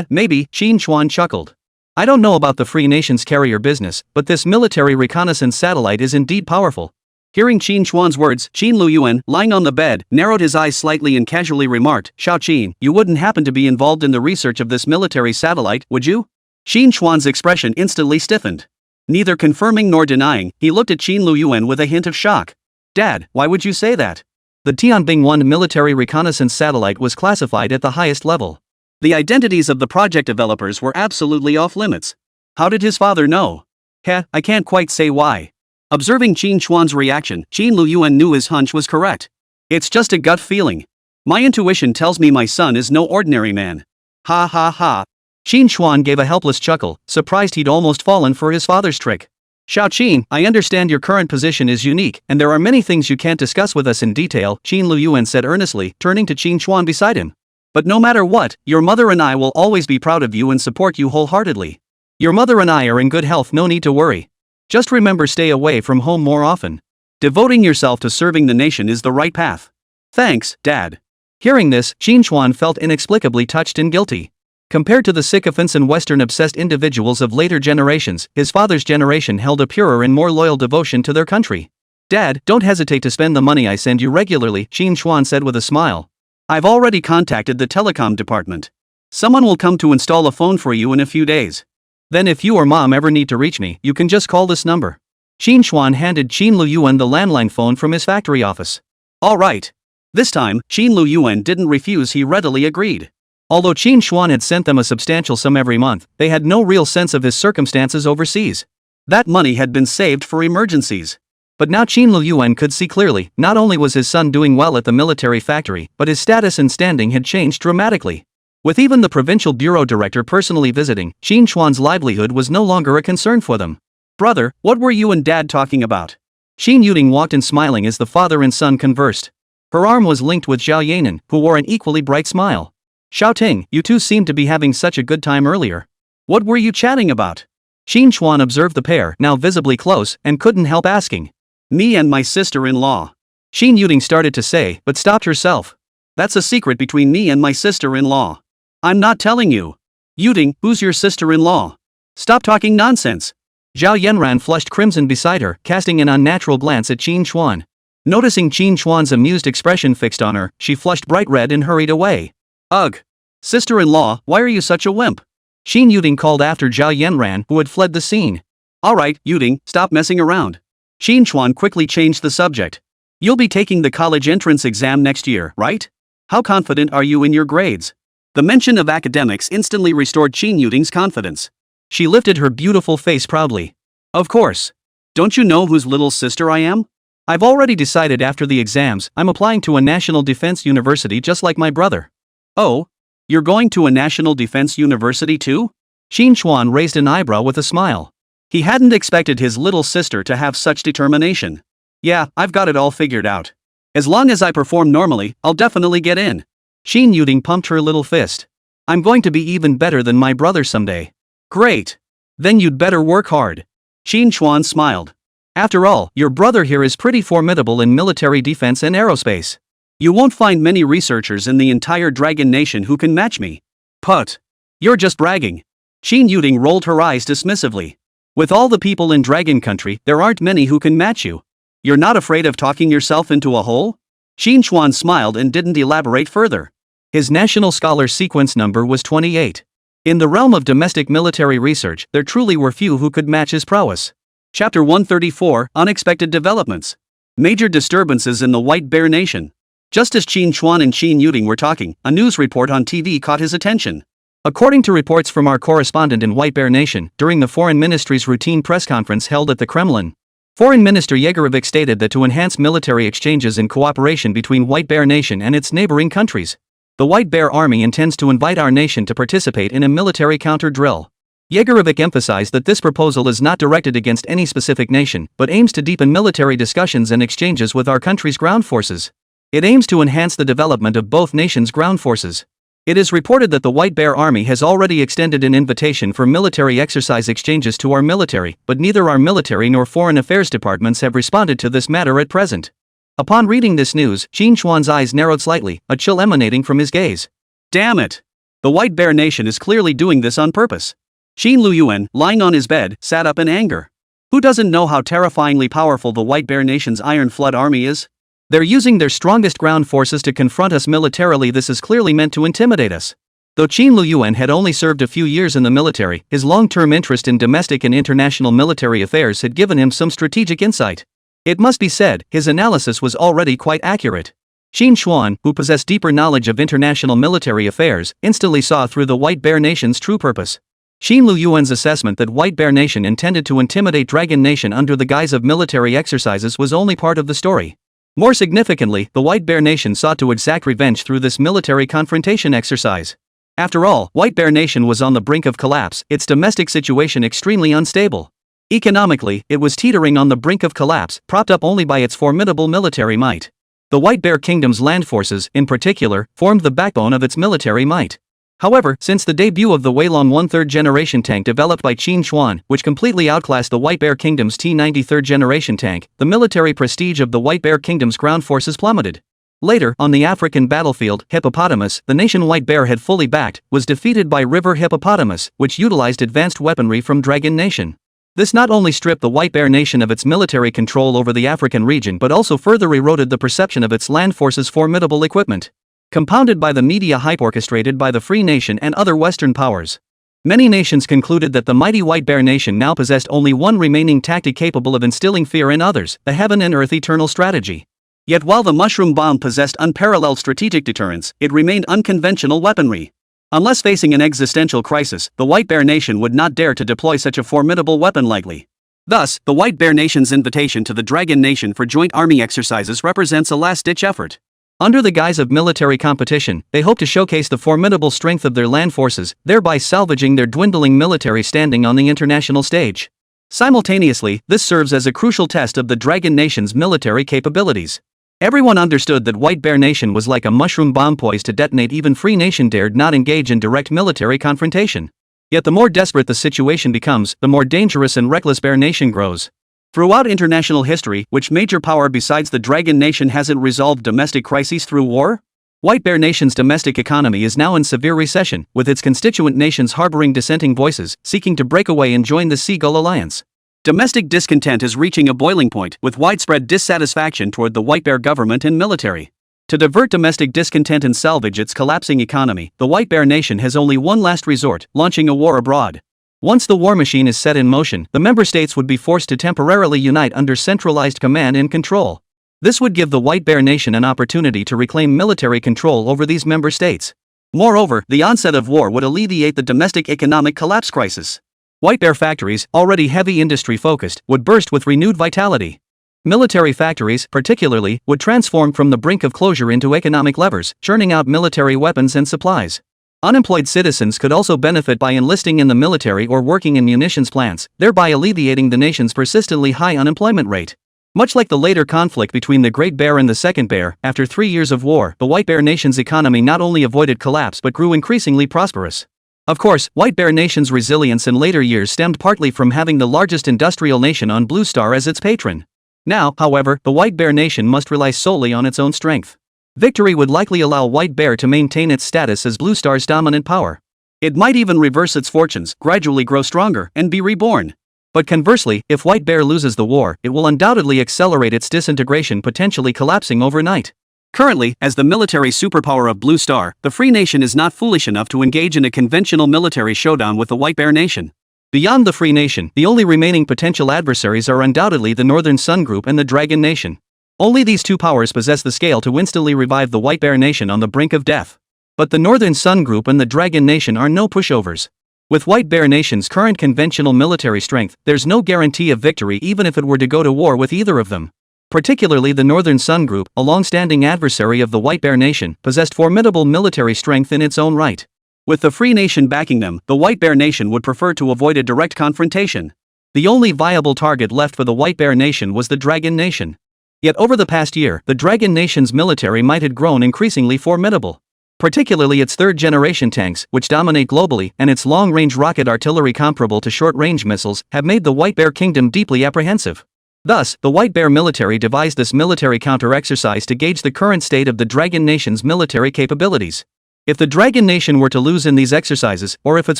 Maybe, Qín Chuān chuckled. I don't know about the Free Nations carrier business, but this military reconnaissance satellite is indeed powerful. Hearing Qín Chuān's words, Qin Luyuan, lying on the bed, narrowed his eyes slightly and casually remarked, Xiao Qin, you wouldn't happen to be involved in the research of this military satellite, would you? Qín Chuān's expression instantly stiffened. Neither confirming nor denying, he looked at Qin Luyuan with a hint of shock. Dad, why would you say that? The Tianbing-1 military reconnaissance satellite was classified at the highest level. The identities of the project developers were absolutely off-limits. How did his father know? I can't quite say why. Observing Qín Chuān's reaction, Qin Luyuan knew his hunch was correct. It's just a gut feeling. My intuition tells me my son is no ordinary man. Ha ha ha. Qín Chuān gave a helpless chuckle, surprised he'd almost fallen for his father's trick. Xiao Qin, I understand your current position is unique, and there are many things you can't discuss with us in detail, Qin Luyuan said earnestly, turning to Qín Chuān beside him. But no matter what, your mother and I will always be proud of you and support you wholeheartedly. Your mother and I are in good health, no need to worry. Just remember, stay away from home more often. Devoting yourself to serving the nation is the right path. Thanks, Dad. Hearing this, Qín Chuān felt inexplicably touched and guilty. Compared to the sycophants and Western-obsessed individuals of later generations, his father's generation held a purer and more loyal devotion to their country. Dad, don't hesitate to spend the money I send you regularly, Qín Chuān said with a smile. I've already contacted the telecom department. Someone will come to install a phone for you in a few days. Then if you or Mom ever need to reach me, you can just call this number. Qín Chuān handed Qin Luyuan the landline phone from his factory office. All right. This time, Qin Luyuan didn't refuse, he readily agreed. Although Qín Chuān had sent them a substantial sum every month, they had no real sense of his circumstances overseas. That money had been saved for emergencies. But now Qin Luyuan could see clearly, not only was his son doing well at the military factory, but his status and standing had changed dramatically. With even the provincial bureau director personally visiting, Qín Chuān's livelihood was no longer a concern for them. Brother, what were you and Dad talking about? Qin Yuting walked in smiling as the father and son conversed. Her arm was linked with Zhao Yanan, who wore an equally bright smile. Xiao Ting, you two seemed to be having such a good time earlier. What were you chatting about? Qín Chuān observed the pair, now visibly close, and couldn't help asking. Me and my sister-in-law. Qin Yuting started to say, but stopped herself. That's a secret between me and my sister-in-law. I'm not telling you. Yuting, who's your sister-in-law? Stop talking nonsense. Zhao Yanran flushed crimson beside her, casting an unnatural glance at Qín Chuān. Noticing Qín Chuān's amused expression fixed on her, she flushed bright red and hurried away. Ugh. Sister-in-law, why are you such a wimp? Qin Yuting called after Zhao Yanran, who had fled the scene. Alright, Yuting, stop messing around. Qín Chuān quickly changed the subject. You'll be taking the college entrance exam next year, right? How confident are you in your grades? The mention of academics instantly restored Qin Yuting's confidence. She lifted her beautiful face proudly. Of course. Don't you know whose little sister I am? I've already decided after the exams, I'm applying to a national defense university just like my brother. Oh? You're going to a national defense university too? Qín Chuān raised an eyebrow with a smile. He hadn't expected his little sister to have such determination. Yeah, I've got it all figured out. As long as I perform normally, I'll definitely get in. Qin Yuting pumped her little fist. I'm going to be even better than my brother someday. Great. Then you'd better work hard. Qín Chuān smiled. After all, your brother here is pretty formidable in military defense and aerospace. You won't find many researchers in the entire Dragon Nation who can match me. Put. You're just bragging. Qin Yuting rolled her eyes dismissively. With all the people in Dragon Country, there aren't many who can match you. You're not afraid of talking yourself into a hole? Qín Chuān smiled and didn't elaborate further. His National Scholar sequence number was 28. In the realm of domestic military research, there truly were few who could match his prowess. Chapter 134, Unexpected Developments. Major disturbances in the White Bear Nation. Just as Qín Chuān and Qin Yuting were talking, a news report on TV caught his attention. According to reports from our correspondent in White Bear Nation, during the Foreign Ministry's routine press conference held at the Kremlin, Foreign Minister Yegorevich stated that to enhance military exchanges and cooperation between White Bear Nation and its neighboring countries, the White Bear Army intends to invite our nation to participate in a military counter-drill. Yegorevich emphasized that this proposal is not directed against any specific nation, but aims to deepen military discussions and exchanges with our country's ground forces. It aims to enhance the development of both nations' ground forces. It is reported that the White Bear Army has already extended an invitation for military exercise exchanges to our military, but neither our military nor foreign affairs departments have responded to this matter at present. Upon reading this news, Qín Chuān's eyes narrowed slightly, a chill emanating from his gaze. Damn it! The White Bear Nation is clearly doing this on purpose. Qín Chuān, lying on his bed, sat up in anger. Who doesn't know how terrifyingly powerful the White Bear Nation's Iron Flood army is? They're using their strongest ground forces to confront us militarily. This is clearly meant to intimidate us. Though Qín Chuān had only served a few years in the military, his long-term interest in domestic and international military affairs had given him some strategic insight. It must be said, his analysis was already quite accurate. Qín Chuān, who possessed deeper knowledge of international military affairs, instantly saw through the White Bear Nation's true purpose. Qín Chuān's assessment that White Bear Nation intended to intimidate Dragon Nation under the guise of military exercises was only part of the story. More significantly, the White Bear Nation sought to exact revenge through this military confrontation exercise. After all, White Bear Nation was on the brink of collapse, its domestic situation extremely unstable. Economically, it was teetering on the brink of collapse, propped up only by its formidable military might. The White Bear Kingdom's land forces, in particular, formed the backbone of its military might. However, since the debut of the Weilong 1/3 generation tank developed by Qín Chuān, which completely outclassed the White Bear Kingdom's T-90 3rd generation tank, the military prestige of the White Bear Kingdom's ground forces plummeted. Later, on the African battlefield, Hippopotamus, the nation White Bear had fully backed, was defeated by River Hippopotamus, which utilized advanced weaponry from Dragon Nation. This not only stripped the White Bear Nation of its military control over the African region but also further eroded the perception of its land forces' formidable equipment. Compounded by the media hype orchestrated by the Free Nation and other Western powers. Many nations concluded that the mighty White Bear Nation now possessed only one remaining tactic capable of instilling fear in others, the Heaven and Earth Eternal strategy. Yet while the mushroom bomb possessed unparalleled strategic deterrence, it remained unconventional weaponry. Unless facing an existential crisis, the White Bear Nation would not dare to deploy such a formidable weapon lightly. Thus, the White Bear Nation's invitation to the Dragon Nation for joint army exercises represents a last-ditch effort. Under the guise of military competition, they hope to showcase the formidable strength of their land forces, thereby salvaging their dwindling military standing on the international stage. Simultaneously, this serves as a crucial test of the Dragon Nation's military capabilities. Everyone understood that White Bear Nation was like a mushroom bomb poised to detonate. Even Free Nation dared not engage in direct military confrontation. Yet the more desperate the situation becomes, the more dangerous and reckless Bear Nation grows. Throughout international history, which major power besides the Dragon Nation hasn't resolved domestic crises through war? White Bear Nation's domestic economy is now in severe recession, with its constituent nations harboring dissenting voices, seeking to break away and join the Seagull Alliance. Domestic discontent is reaching a boiling point, with widespread dissatisfaction toward the White Bear government and military. To divert domestic discontent and salvage its collapsing economy, the White Bear Nation has only one last resort, launching a war abroad. Once the war machine is set in motion, the member states would be forced to temporarily unite under centralized command and control. This would give the White Bear Nation an opportunity to reclaim military control over these member states. Moreover, the onset of war would alleviate the domestic economic collapse crisis. White Bear factories, already heavy industry focused, would burst with renewed vitality. Military factories, particularly, would transform from the brink of closure into economic levers, churning out military weapons and supplies. Unemployed citizens could also benefit by enlisting in the military or working in munitions plants, thereby alleviating the nation's persistently high unemployment rate. Much like the later conflict between the Great Bear and the Second Bear, after 3 years of war, the White Bear Nation's economy not only avoided collapse but grew increasingly prosperous. Of course, White Bear Nation's resilience in later years stemmed partly from having the largest industrial nation on Blue Star as its patron. Now, however, the White Bear Nation must rely solely on its own strength. Victory would likely allow White Bear to maintain its status as Blue Star's dominant power. It might even reverse its fortunes, gradually grow stronger, and be reborn. But conversely, if White Bear loses the war, it will undoubtedly accelerate its disintegration, potentially collapsing overnight. Currently, as the military superpower of Blue Star, the Free Nation is not foolish enough to engage in a conventional military showdown with the White Bear Nation. Beyond the Free Nation, the only remaining potential adversaries are undoubtedly the Northern Sun Group and the Dragon Nation. Only these two powers possess the scale to instantly revive the White Bear Nation on the brink of death. But the Northern Sun Group and the Dragon Nation are no pushovers. With White Bear Nation's current conventional military strength, there's no guarantee of victory even if it were to go to war with either of them. Particularly the Northern Sun Group, a long-standing adversary of the White Bear Nation, possessed formidable military strength in its own right. With the Free Nation backing them, the White Bear Nation would prefer to avoid a direct confrontation. The only viable target left for the White Bear Nation was the Dragon Nation. Yet over the past year, the Dragon Nation's military might had grown increasingly formidable. Particularly its third-generation tanks, which dominate globally, and its long-range rocket artillery comparable to short-range missiles, have made the White Bear Kingdom deeply apprehensive. Thus, the White Bear military devised this military counter-exercise to gauge the current state of the Dragon Nation's military capabilities. If the Dragon Nation were to lose in these exercises, or if its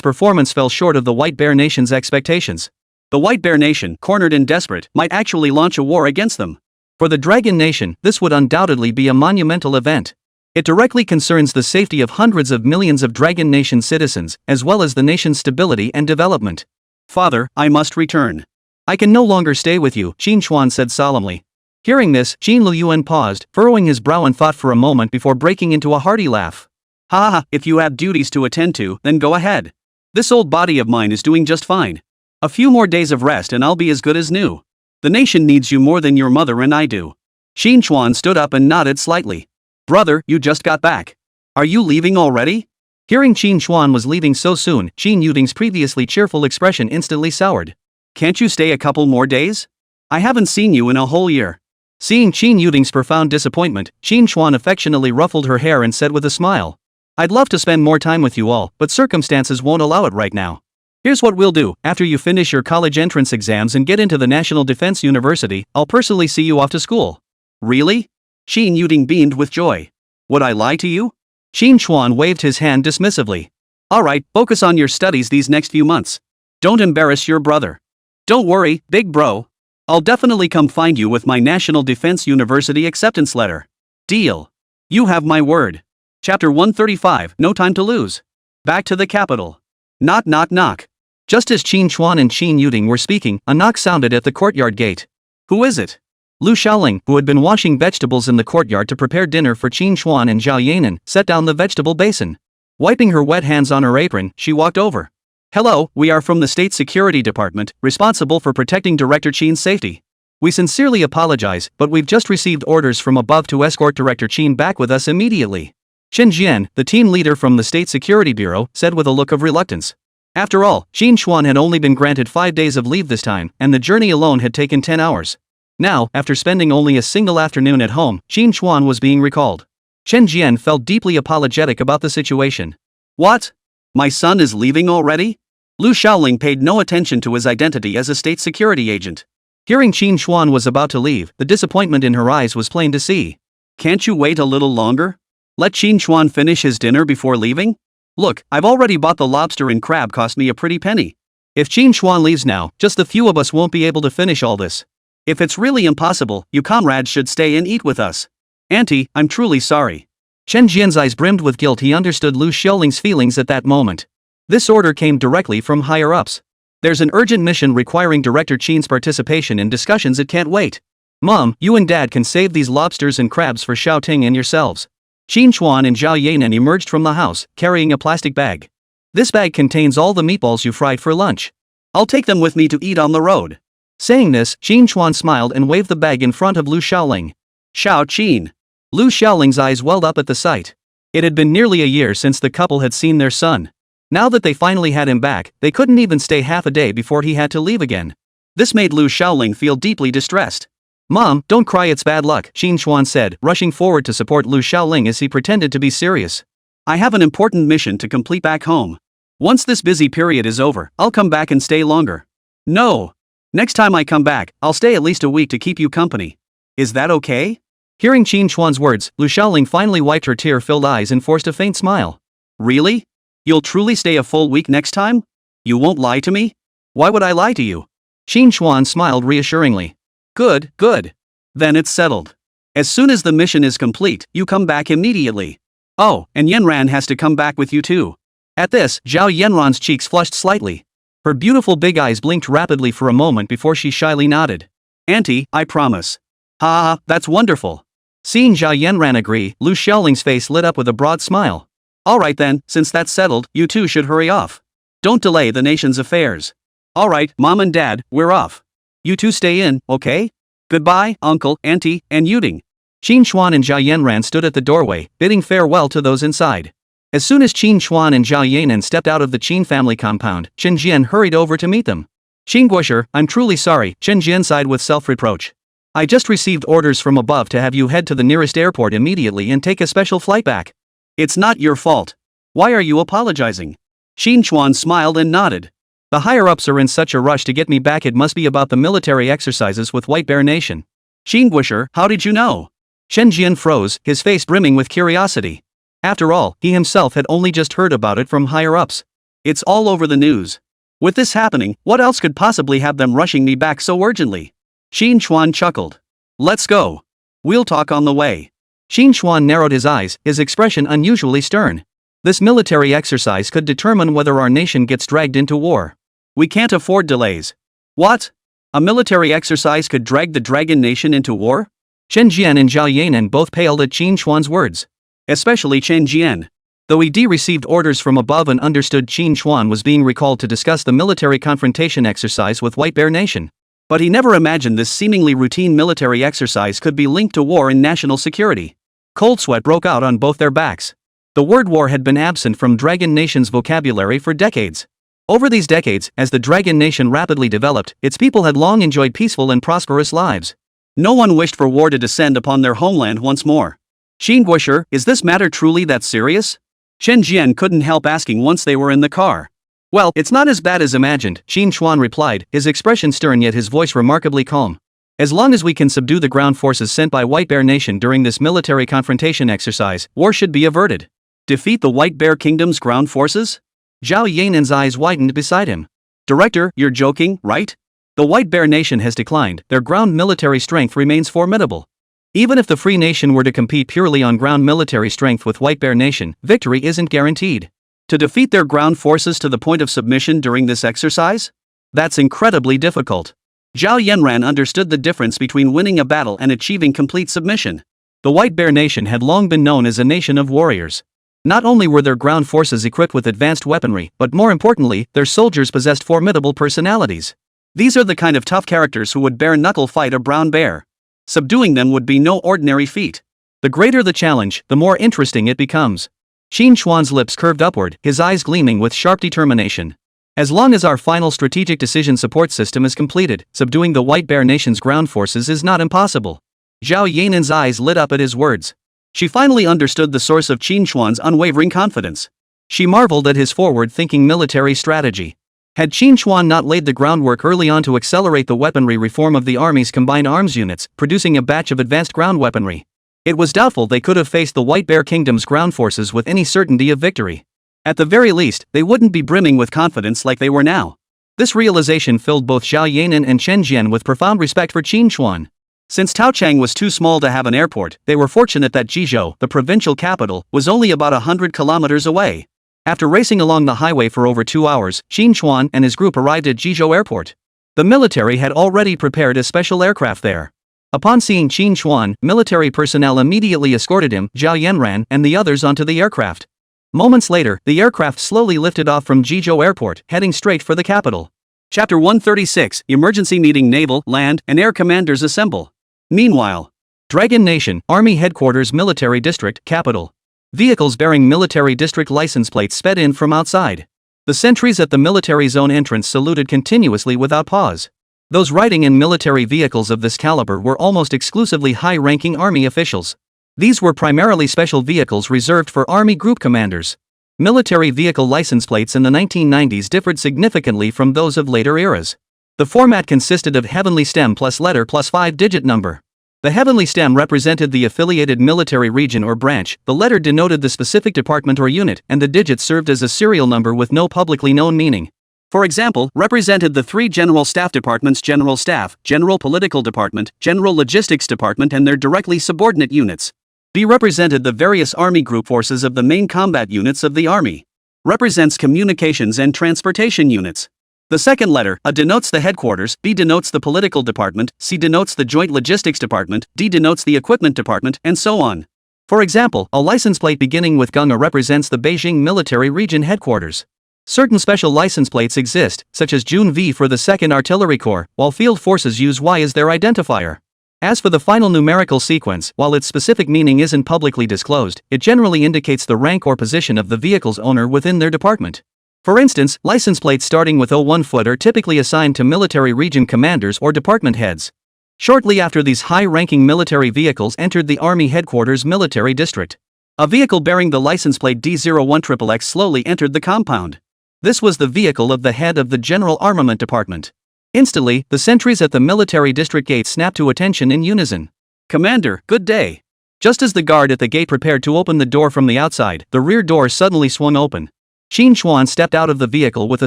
performance fell short of the White Bear Nation's expectations, the White Bear Nation, cornered and desperate, might actually launch a war against them. For the Dragon Nation, this would undoubtedly be a monumental event. It directly concerns the safety of hundreds of millions of Dragon Nation citizens, as well as the nation's stability and development. Father, I must return. I can no longer stay with you, Qín Chuān said solemnly. Hearing this, Qin Luyuan paused, furrowing his brow in thought for a moment before breaking into a hearty laugh. Ha ha, if you have duties to attend to, then go ahead. This old body of mine is doing just fine. A few more days of rest and I'll be as good as new. The nation needs you more than your mother and I do. Qín Chuān stood up and nodded slightly. Brother, you just got back. Are you leaving already? Hearing Qín Chuān was leaving so soon, Qin Yuting's previously cheerful expression instantly soured. Can't you stay a couple more days? I haven't seen you in a whole year. Seeing Qin Yuting's profound disappointment, Qín Chuān affectionately ruffled her hair and said with a smile. I'd love to spend more time with you all, but circumstances won't allow it right now. Here's what we'll do, after you finish your college entrance exams and get into the National Defense University, I'll personally see you off to school. Really? Qin Yuting beamed with joy. Would I lie to you? Qín Chuān waved his hand dismissively. Alright, focus on your studies these next few months. Don't embarrass your brother. Don't worry, big bro. I'll definitely come find you with my National Defense University acceptance letter. Deal. You have my word. Chapter 135, No Time to Lose. Back to the capital. Knock knock knock. Just as Qín Chuān and Qin Yuting were speaking, a knock sounded at the courtyard gate. Who is it? Lu Xiaoling, who had been washing vegetables in the courtyard to prepare dinner for Qín Chuān and Zhao Yanan, set down the vegetable basin. Wiping her wet hands on her apron, she walked over. Hello, we are from the State Security Department, responsible for protecting Director Qin's safety. We sincerely apologize, but we've just received orders from above to escort Director Qin back with us immediately. Chen Jian, the team leader from the State Security Bureau, said with a look of reluctance. After all, Qín Chuān had only been granted 5 days of leave this time, and the journey alone had taken 10 hours. Now, after spending only a single afternoon at home, Qín Chuān was being recalled. Chen Jian felt deeply apologetic about the situation. What? My son is leaving already? Lu Xiaoling paid no attention to his identity as a state security agent. Hearing Qín Chuān was about to leave, the disappointment in her eyes was plain to see. Can't you wait a little longer? Let Qín Chuān finish his dinner before leaving? Look, I've already bought the lobster and crab cost me a pretty penny. If Qín Chuān leaves now, just the few of us won't be able to finish all this. If it's really impossible, you comrades should stay and eat with us. Auntie, I'm truly sorry. Chen Jian's eyes brimmed with guilt. He understood Lu Xiaoling's feelings at that moment. This order came directly from higher-ups. There's an urgent mission requiring Director Qin's participation in discussions. It can't wait. Mom, you and Dad can save these lobsters and crabs for Xiao Ting and yourselves. Qín Chuān and Zhao Yanan emerged from the house, carrying a plastic bag. This bag contains all the meatballs you fried for lunch. I'll take them with me to eat on the road. Saying this, Qín Chuān smiled and waved the bag in front of Lu Xiaoling. Xiao Qin. Lu Xiaoling's eyes welled up at the sight. It had been nearly a year since the couple had seen their son. Now that they finally had him back, they couldn't even stay half a day before he had to leave again. This made Lu Xiaoling feel deeply distressed. Mom, don't cry, it's bad luck, Qín Chuān said, rushing forward to support Lu Xiaoling as he pretended to be serious. I have an important mission to complete back home. Once this busy period is over, I'll come back and stay longer. No. Next time I come back, I'll stay at least a week to keep you company. Is that okay? Hearing Qín Chuān's words, Lu Xiaoling finally wiped her tear-filled eyes and forced a faint smile. Really? You'll truly stay a full week next time? You won't lie to me? Why would I lie to you? Qín Chuān smiled reassuringly. Good, good. Then it's settled. As soon as the mission is complete, you come back immediately. Oh, and Yanran has to come back with you too. At this, Zhao Yanran's cheeks flushed slightly. Her beautiful big eyes blinked rapidly for a moment before she shyly nodded. Auntie, I promise. Ha, that's wonderful. Seeing Zhao Yanran agree, Lu Xiaoling's face lit up with a broad smile. Alright then, since that's settled, you two should hurry off. Don't delay the nation's affairs. Alright, Mom and Dad, we're off. You two stay in, okay? Goodbye, Uncle, Auntie, and Yuting. Qín Chuān and Zhao Yanran stood at the doorway, bidding farewell to those inside. As soon as Qín Chuān and Zhao Yanan stepped out of the Qin family compound, Chen Jian hurried over to meet them. Qín Guosher, I'm truly sorry, Chen Jian sighed with self-reproach. I just received orders from above to have you head to the nearest airport immediately and take a special flight back. It's not your fault. Why are you apologizing? Qín Chuān smiled and nodded. The higher-ups are in such a rush to get me back, it must be about the military exercises with White Bear Nation. Xinguisher, how did you know? Shen Jian froze, his face brimming with curiosity. After all, he himself had only just heard about it from higher-ups. It's all over the news. With this happening, what else could possibly have them rushing me back so urgently? Qín Chuān chuckled. Let's go. We'll talk on the way. Qín Chuān narrowed his eyes, his expression unusually stern. This military exercise could determine whether our nation gets dragged into war. We can't afford delays. What? A military exercise could drag the Dragon Nation into war? Chen Jian and Zhao Yanan both paled at Qín Chuān's words. Especially Chen Jian. Though he received orders from above and understood Qín Chuān was being recalled to discuss the military confrontation exercise with White Bear Nation. But he never imagined this seemingly routine military exercise could be linked to war and national security. Cold sweat broke out on both their backs. The word war had been absent from Dragon Nation's vocabulary for decades. Over these decades, as the Dragon Nation rapidly developed, its people had long enjoyed peaceful and prosperous lives. No one wished for war to descend upon their homeland once more. Xinguisher, is this matter truly that serious? Shen Jian couldn't help asking once they were in the car. Well, it's not as bad as imagined, Qín Chuān replied, his expression stern yet his voice remarkably calm. As long as we can subdue the ground forces sent by White Bear Nation during this military confrontation exercise, war should be averted. Defeat the White Bear Kingdom's ground forces? Zhao Yanan's eyes widened beside him. Director, you're joking, right? The White Bear Nation has declined, their ground military strength remains formidable. Even if the Free Nation were to compete purely on ground military strength with White Bear Nation, victory isn't guaranteed. To defeat their ground forces to the point of submission during this exercise? That's incredibly difficult. Zhao Yanran understood the difference between winning a battle and achieving complete submission. The White Bear Nation had long been known as a nation of warriors. Not only were their ground forces equipped with advanced weaponry, but more importantly, their soldiers possessed formidable personalities. These are the kind of tough characters who would bare-knuckle fight a brown bear. Subduing them would be no ordinary feat. The greater the challenge, the more interesting it becomes. Qín Chuān's lips curved upward, his eyes gleaming with sharp determination. As long as our final strategic decision support system is completed, subduing the White Bear Nation's ground forces is not impossible. Zhao Yanan's eyes lit up at his words. She finally understood the source of Qín Chuān's unwavering confidence. She marveled at his forward-thinking military strategy. Had Qín Chuān not laid the groundwork early on to accelerate the weaponry reform of the Army's combined arms units, producing a batch of advanced ground weaponry, it was doubtful they could have faced the White Bear Kingdom's ground forces with any certainty of victory. At the very least, they wouldn't be brimming with confidence like they were now. This realization filled both Zhao Yanan and Chen Jian with profound respect for Qín Chuān. Since Taochang was too small to have an airport, they were fortunate that Jizhou, the provincial capital, was only about 100 kilometers away. After racing along the highway for over 2 hours, Qín Chuān and his group arrived at Jizhou Airport. The military had already prepared a special aircraft there. Upon seeing Qín Chuān, military personnel immediately escorted him, Zhao Yanran, and the others onto the aircraft. Moments later, the aircraft slowly lifted off from Jizhou Airport, heading straight for the capital. Chapter 136, Emergency Meeting. Naval, Land, and Air Commanders assemble. Meanwhile, Dragon Nation, Army Headquarters, Military District, Capital. Vehicles bearing military district license plates sped in from outside. The sentries at the military zone entrance saluted continuously without pause. Those riding in military vehicles of this caliber were almost exclusively high-ranking Army officials. These were primarily special vehicles reserved for Army group commanders. Military vehicle license plates in the 1990s differed significantly from those of later eras. The format consisted of heavenly stem plus letter plus 5-digit number. The heavenly stem represented the affiliated military region or branch, the letter denoted the specific department or unit, and the digits served as a serial number with no publicly known meaning. For example, represented the 3 General Staff Departments: General Staff, General Political Department, General Logistics Department, and their directly subordinate units. B represented the various Army group forces of the main combat units of the Army. Represents communications and transportation units. The second letter, A, denotes the headquarters, B denotes the political department, C denotes the joint logistics department, D denotes the equipment department, and so on. For example, a license plate beginning with Gunga represents the Beijing Military Region Headquarters. Certain special license plates exist, such as June V for the 2nd Artillery Corps, while field forces use Y as their identifier. As for the final numerical sequence, while its specific meaning isn't publicly disclosed, it generally indicates the rank or position of the vehicle's owner within their department. For instance, license plates starting with 01 foot are typically assigned to military region commanders or department heads. Shortly after these high-ranking military vehicles entered the Army Headquarters Military District, A vehicle bearing the license plate D01XXX slowly entered the compound. This was the vehicle of the head of the General Armament Department. Instantly, the sentries at the military district gate snapped to attention in unison. "Commander, good day." Just as the guard at the gate prepared to open the door from the outside, the rear door suddenly swung open. Qín Chuān stepped out of the vehicle with a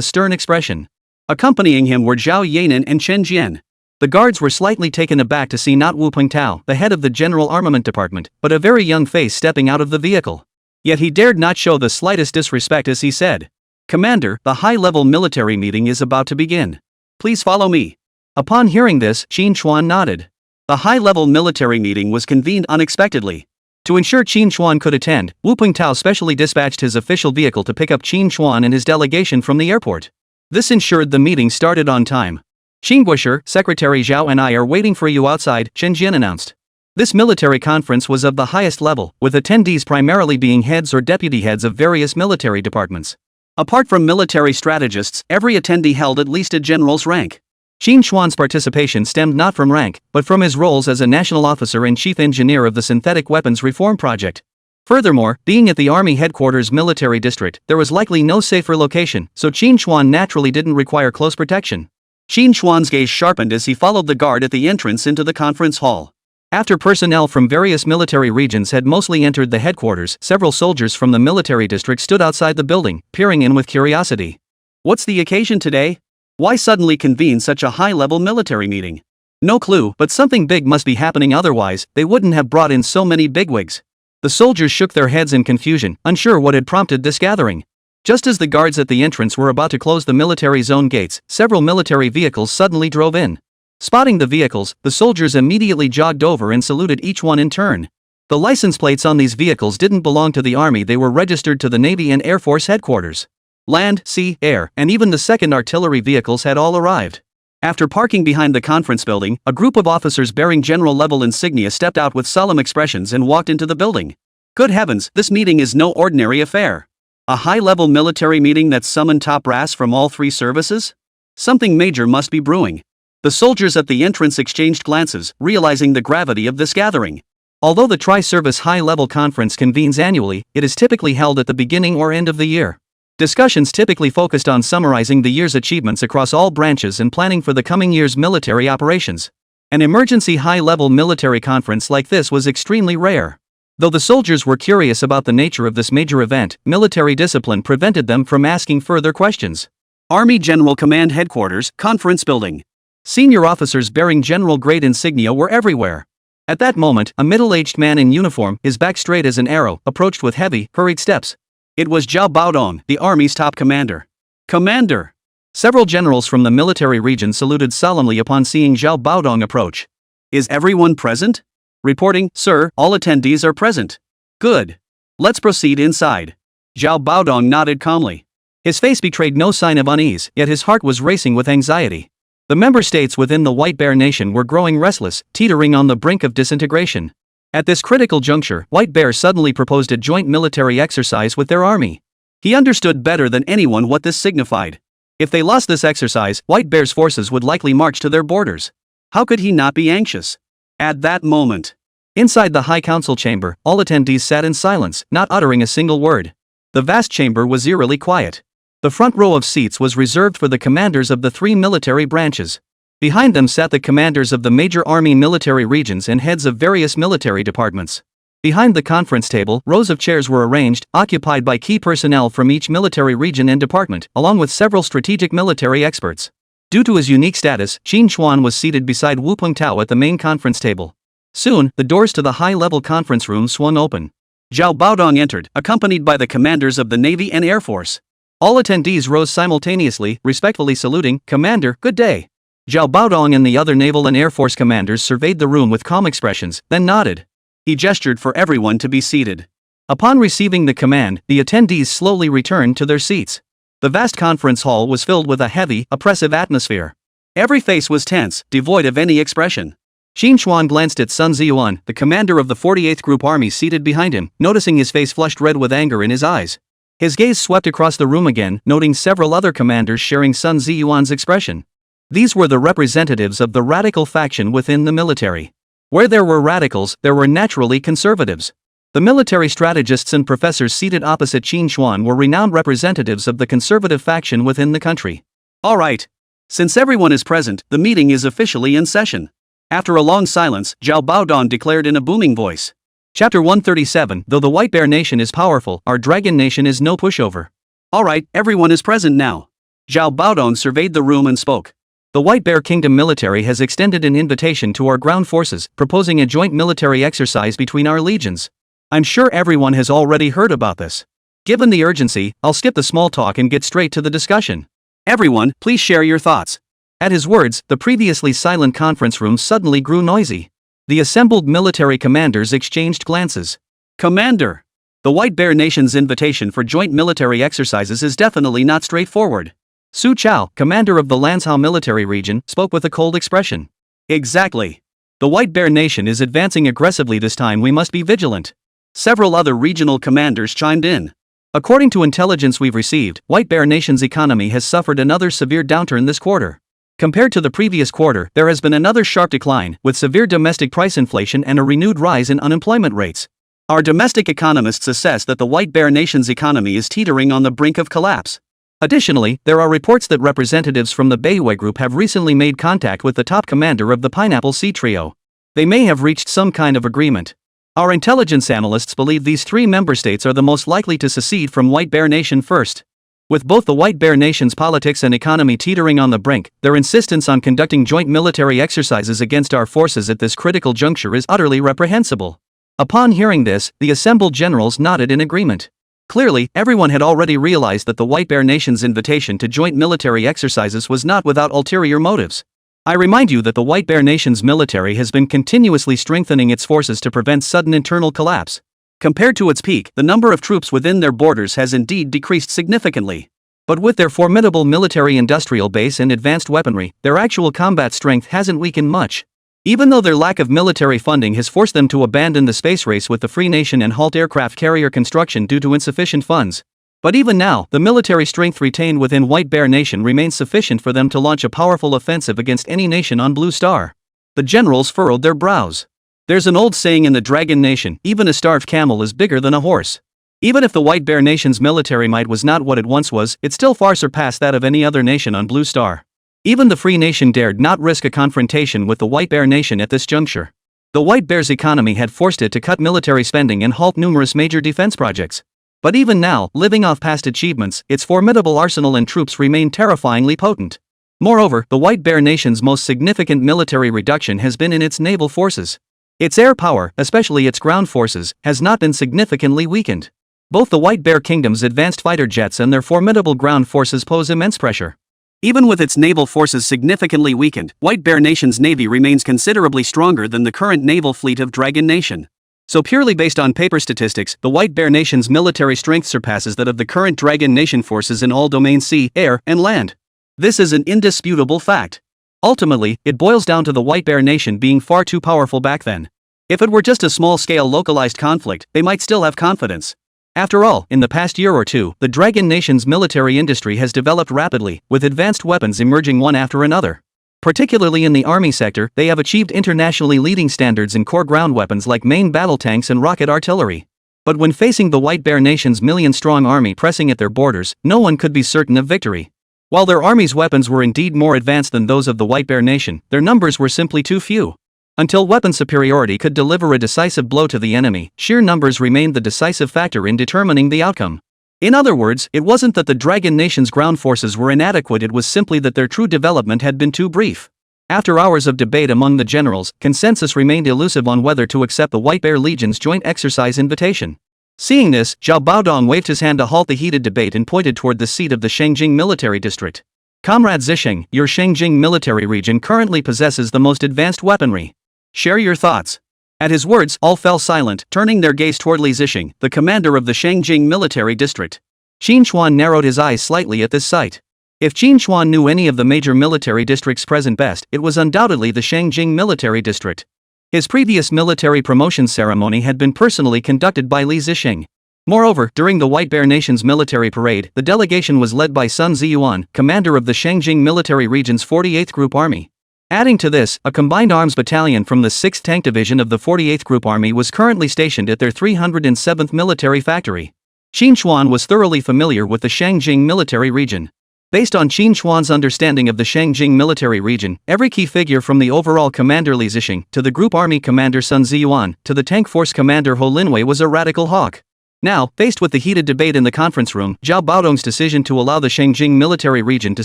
stern expression. Accompanying him were Zhao Yanan and Chen Jian. The guards were slightly taken aback to see not Wu Pengtao, the head of the General Armament Department, but a very young face stepping out of the vehicle. Yet he dared not show the slightest disrespect as he said, "Commander, the high-level military meeting is about to begin. Please follow me." Upon hearing this, Qín Chuān nodded. The high-level military meeting was convened unexpectedly. To ensure Qín Chuān could attend, Wu Pengtao specially dispatched his official vehicle to pick up Qín Chuān and his delegation from the airport. This ensured the meeting started on time. "Xingguisher, Secretary Zhao and I are waiting for you outside," Chen Jian announced. This military conference was of the highest level, with attendees primarily being heads or deputy heads of various military departments. Apart from military strategists, every attendee held at least a general's rank. Qín Chuān's participation stemmed not from rank, but from his roles as a national officer and chief engineer of the Synthetic Weapons Reform Project. Furthermore, being at the Army Headquarters Military District, there was likely no safer location, so Qín Chuān naturally didn't require close protection. Qín Chuān's gaze sharpened as he followed the guard at the entrance into the conference hall. After personnel from various military regions had mostly entered the headquarters, several soldiers from the military district stood outside the building, peering in with curiosity. "What's the occasion today? Why suddenly convene such a high-level military meeting?" No clue, but something big must be happening, otherwise they wouldn't have brought in so many bigwigs. The soldiers shook their heads in confusion, unsure what had prompted this gathering. Just as the guards at the entrance were about to close the military zone gates, several military vehicles suddenly drove in. Spotting the vehicles, the soldiers immediately jogged over and saluted each one in turn. The license plates on these vehicles didn't belong to the Army, they were registered to the Navy and Air Force headquarters. Land, sea, air, and even the second artillery vehicles had all arrived. After parking behind the conference building, a group of officers bearing general-level insignia stepped out with solemn expressions and walked into the building. Good heavens, this meeting is no ordinary affair. A high-level military meeting that summoned top brass from all three services? Something major must be brewing. The soldiers at the entrance exchanged glances, realizing the gravity of this gathering. Although the Tri-Service High-Level Conference convenes annually, it is typically held at the beginning or end of the year. Discussions typically focused on summarizing the year's achievements across all branches and planning for the coming year's military operations. An emergency high-level military conference like this was extremely rare. Though the soldiers were curious about the nature of this major event, military discipline prevented them from asking further questions. Army General Command Headquarters, Conference Building. Senior officers bearing general-grade insignia were everywhere. At that moment, a middle-aged man in uniform, his back straight as an arrow, approached with heavy, hurried steps. It was Zhao Baodong, the Army's top commander. "Commander!" Several generals from the military region saluted solemnly upon seeing Zhao Baodong approach. "Is everyone present?" Reporting, "Sir, all attendees are present." "Good. Let's proceed inside." Zhao Baodong nodded calmly. His face betrayed no sign of unease, yet his heart was racing with anxiety. The member states within the White Bear Nation were growing restless, teetering on the brink of disintegration. At this critical juncture, White Bear suddenly proposed a joint military exercise with their army. He understood better than anyone what this signified. If they lost this exercise, White Bear's forces would likely march to their borders. How could he not be anxious? At that moment, inside the High Council chamber, all attendees sat in silence, not uttering a single word. The vast chamber was eerily quiet. The front row of seats was reserved for the commanders of the three military branches. Behind them sat the commanders of the major army military regions and heads of various military departments. Behind the conference table, rows of chairs were arranged, occupied by key personnel from each military region and department, along with several strategic military experts. Due to his unique status, Qín Chuān was seated beside Wu Pengtao at the main conference table. Soon, the doors to the high-level conference room swung open. Zhao Baodong entered, accompanied by the commanders of the Navy and Air Force. All attendees rose simultaneously, respectfully saluting, "Commander, good day." Zhao Baodong and the other naval and air force commanders surveyed the room with calm expressions, then nodded. He gestured for everyone to be seated. Upon receiving the command, the attendees slowly returned to their seats. The vast conference hall was filled with a heavy, oppressive atmosphere. Every face was tense, devoid of any expression. Qín Chuān glanced at Sun Ziyuan, the commander of the 48th Group Army seated behind him, noticing his face flushed red with anger in his eyes. His gaze swept across the room again, noting several other commanders sharing Sun Ziyuan's expression. These were the representatives of the radical faction within the military. Where there were radicals, there were naturally conservatives. The military strategists and professors seated opposite Qín Chuān were renowned representatives of the conservative faction within the country. Alright. Since everyone is present, the meeting is officially in session. After a long silence, Zhao Baodong declared in a booming voice. Chapter 137. Though the White Bear Nation is powerful, our Dragon Nation is no pushover. Alright, everyone is present now. Zhao Baodong surveyed the room and spoke. The White Bear Kingdom military has extended an invitation to our ground forces, proposing a joint military exercise between our legions. I'm sure everyone has already heard about this. Given the urgency, I'll skip the small talk and get straight to the discussion. Everyone, please share your thoughts. At his words, the previously silent conference room suddenly grew noisy. The assembled military commanders exchanged glances. Commander! The White Bear Nation's invitation for joint military exercises is definitely not straightforward. Su Chao, commander of the Lanzhou military region, spoke with a cold expression. Exactly. The White Bear Nation is advancing aggressively this time. We must be vigilant. Several other regional commanders chimed in. According to intelligence we've received, White Bear Nation's economy has suffered another severe downturn this quarter. Compared to the previous quarter, there has been another sharp decline, with severe domestic price inflation and a renewed rise in unemployment rates. Our domestic economists assess that the White Bear Nation's economy is teetering on the brink of collapse. Additionally, there are reports that representatives from the Beihui Group have recently made contact with the top commander of the Pineapple Sea Trio. They may have reached some kind of agreement. Our intelligence analysts believe these three member states are the most likely to secede from White Bear Nation first. With both the White Bear Nation's politics and economy teetering on the brink, their insistence on conducting joint military exercises against our forces at this critical juncture is utterly reprehensible. Upon hearing this, the assembled generals nodded in agreement. Clearly, everyone had already realized that the White Bear Nation's invitation to joint military exercises was not without ulterior motives. I remind you that the White Bear Nation's military has been continuously strengthening its forces to prevent sudden internal collapse. Compared to its peak, the number of troops within their borders has indeed decreased significantly. But with their formidable military-industrial base and advanced weaponry, their actual combat strength hasn't weakened much. Even though their lack of military funding has forced them to abandon the space race with the Free Nation and halt aircraft carrier construction due to insufficient funds. But even now, the military strength retained within White Bear Nation remains sufficient for them to launch a powerful offensive against any nation on Blue Star. The generals furrowed their brows. There's an old saying in the Dragon Nation, even a starved camel is bigger than a horse. Even if the White Bear Nation's military might was not what it once was, it still far surpassed that of any other nation on Blue Star. Even the Free Nation dared not risk a confrontation with the White Bear Nation at this juncture. The White Bear's economy had forced it to cut military spending and halt numerous major defense projects. But even now, living off past achievements, its formidable arsenal and troops remain terrifyingly potent. Moreover, the White Bear Nation's most significant military reduction has been in its naval forces. Its air power, especially its ground forces, has not been significantly weakened. Both the White Bear Kingdom's advanced fighter jets and their formidable ground forces pose immense pressure. Even with its naval forces significantly weakened, White Bear Nation's navy remains considerably stronger than the current naval fleet of Dragon Nation. So purely based on paper statistics, the White Bear Nation's military strength surpasses that of the current Dragon Nation forces in all domains sea, air, and land. This is an indisputable fact. Ultimately, it boils down to the White Bear Nation being far too powerful back then. If it were just a small-scale localized conflict, they might still have confidence. After all, in the past year or two, the Dragon Nation's military industry has developed rapidly, with advanced weapons emerging one after another. Particularly in the army sector, they have achieved internationally leading standards in core ground weapons like main battle tanks and rocket artillery. But when facing the White Bear Nation's million-strong army pressing at their borders, no one could be certain of victory. While their army's weapons were indeed more advanced than those of the White Bear Nation, their numbers were simply too few. Until weapon superiority could deliver a decisive blow to the enemy, sheer numbers remained the decisive factor in determining the outcome. In other words, it wasn't that the Dragon Nation's ground forces were inadequate, it was simply that their true development had been too brief. After hours of debate among the generals, consensus remained elusive on whether to accept the White Bear Legion's joint exercise invitation. Seeing this, Zhao Baodong waved his hand to halt the heated debate and pointed toward the seat of the Shangjing military district. Comrade Zisheng, your Shangjing military region currently possesses the most advanced weaponry. Share your thoughts. At his words, all fell silent, turning their gaze toward Li Zisheng, the commander of the Shangjing military district. Qín Chuān narrowed his eyes slightly at this sight. If Qín Chuān knew any of the major military districts present best, it was undoubtedly the Shangjing military district. His previous military promotion ceremony had been personally conducted by Li Zisheng. Moreover, during the White Bear Nation's military parade, the delegation was led by Sun Ziyuan, commander of the Shangjing military region's 48th Group Army. Adding to this, a combined arms battalion from the 6th Tank Division of the 48th Group Army was currently stationed at their 307th military factory. Qín Chuān was thoroughly familiar with the Shangjing military region. Based on Qín Chuān's understanding of the Shangjing military region, every key figure from the overall commander Li Zixing to the Group Army commander Sun Ziyuan to the tank force commander Ho Linwei was a radical hawk. Now, faced with the heated debate in the conference room, Zhao Baodong's decision to allow the Shangjing military region to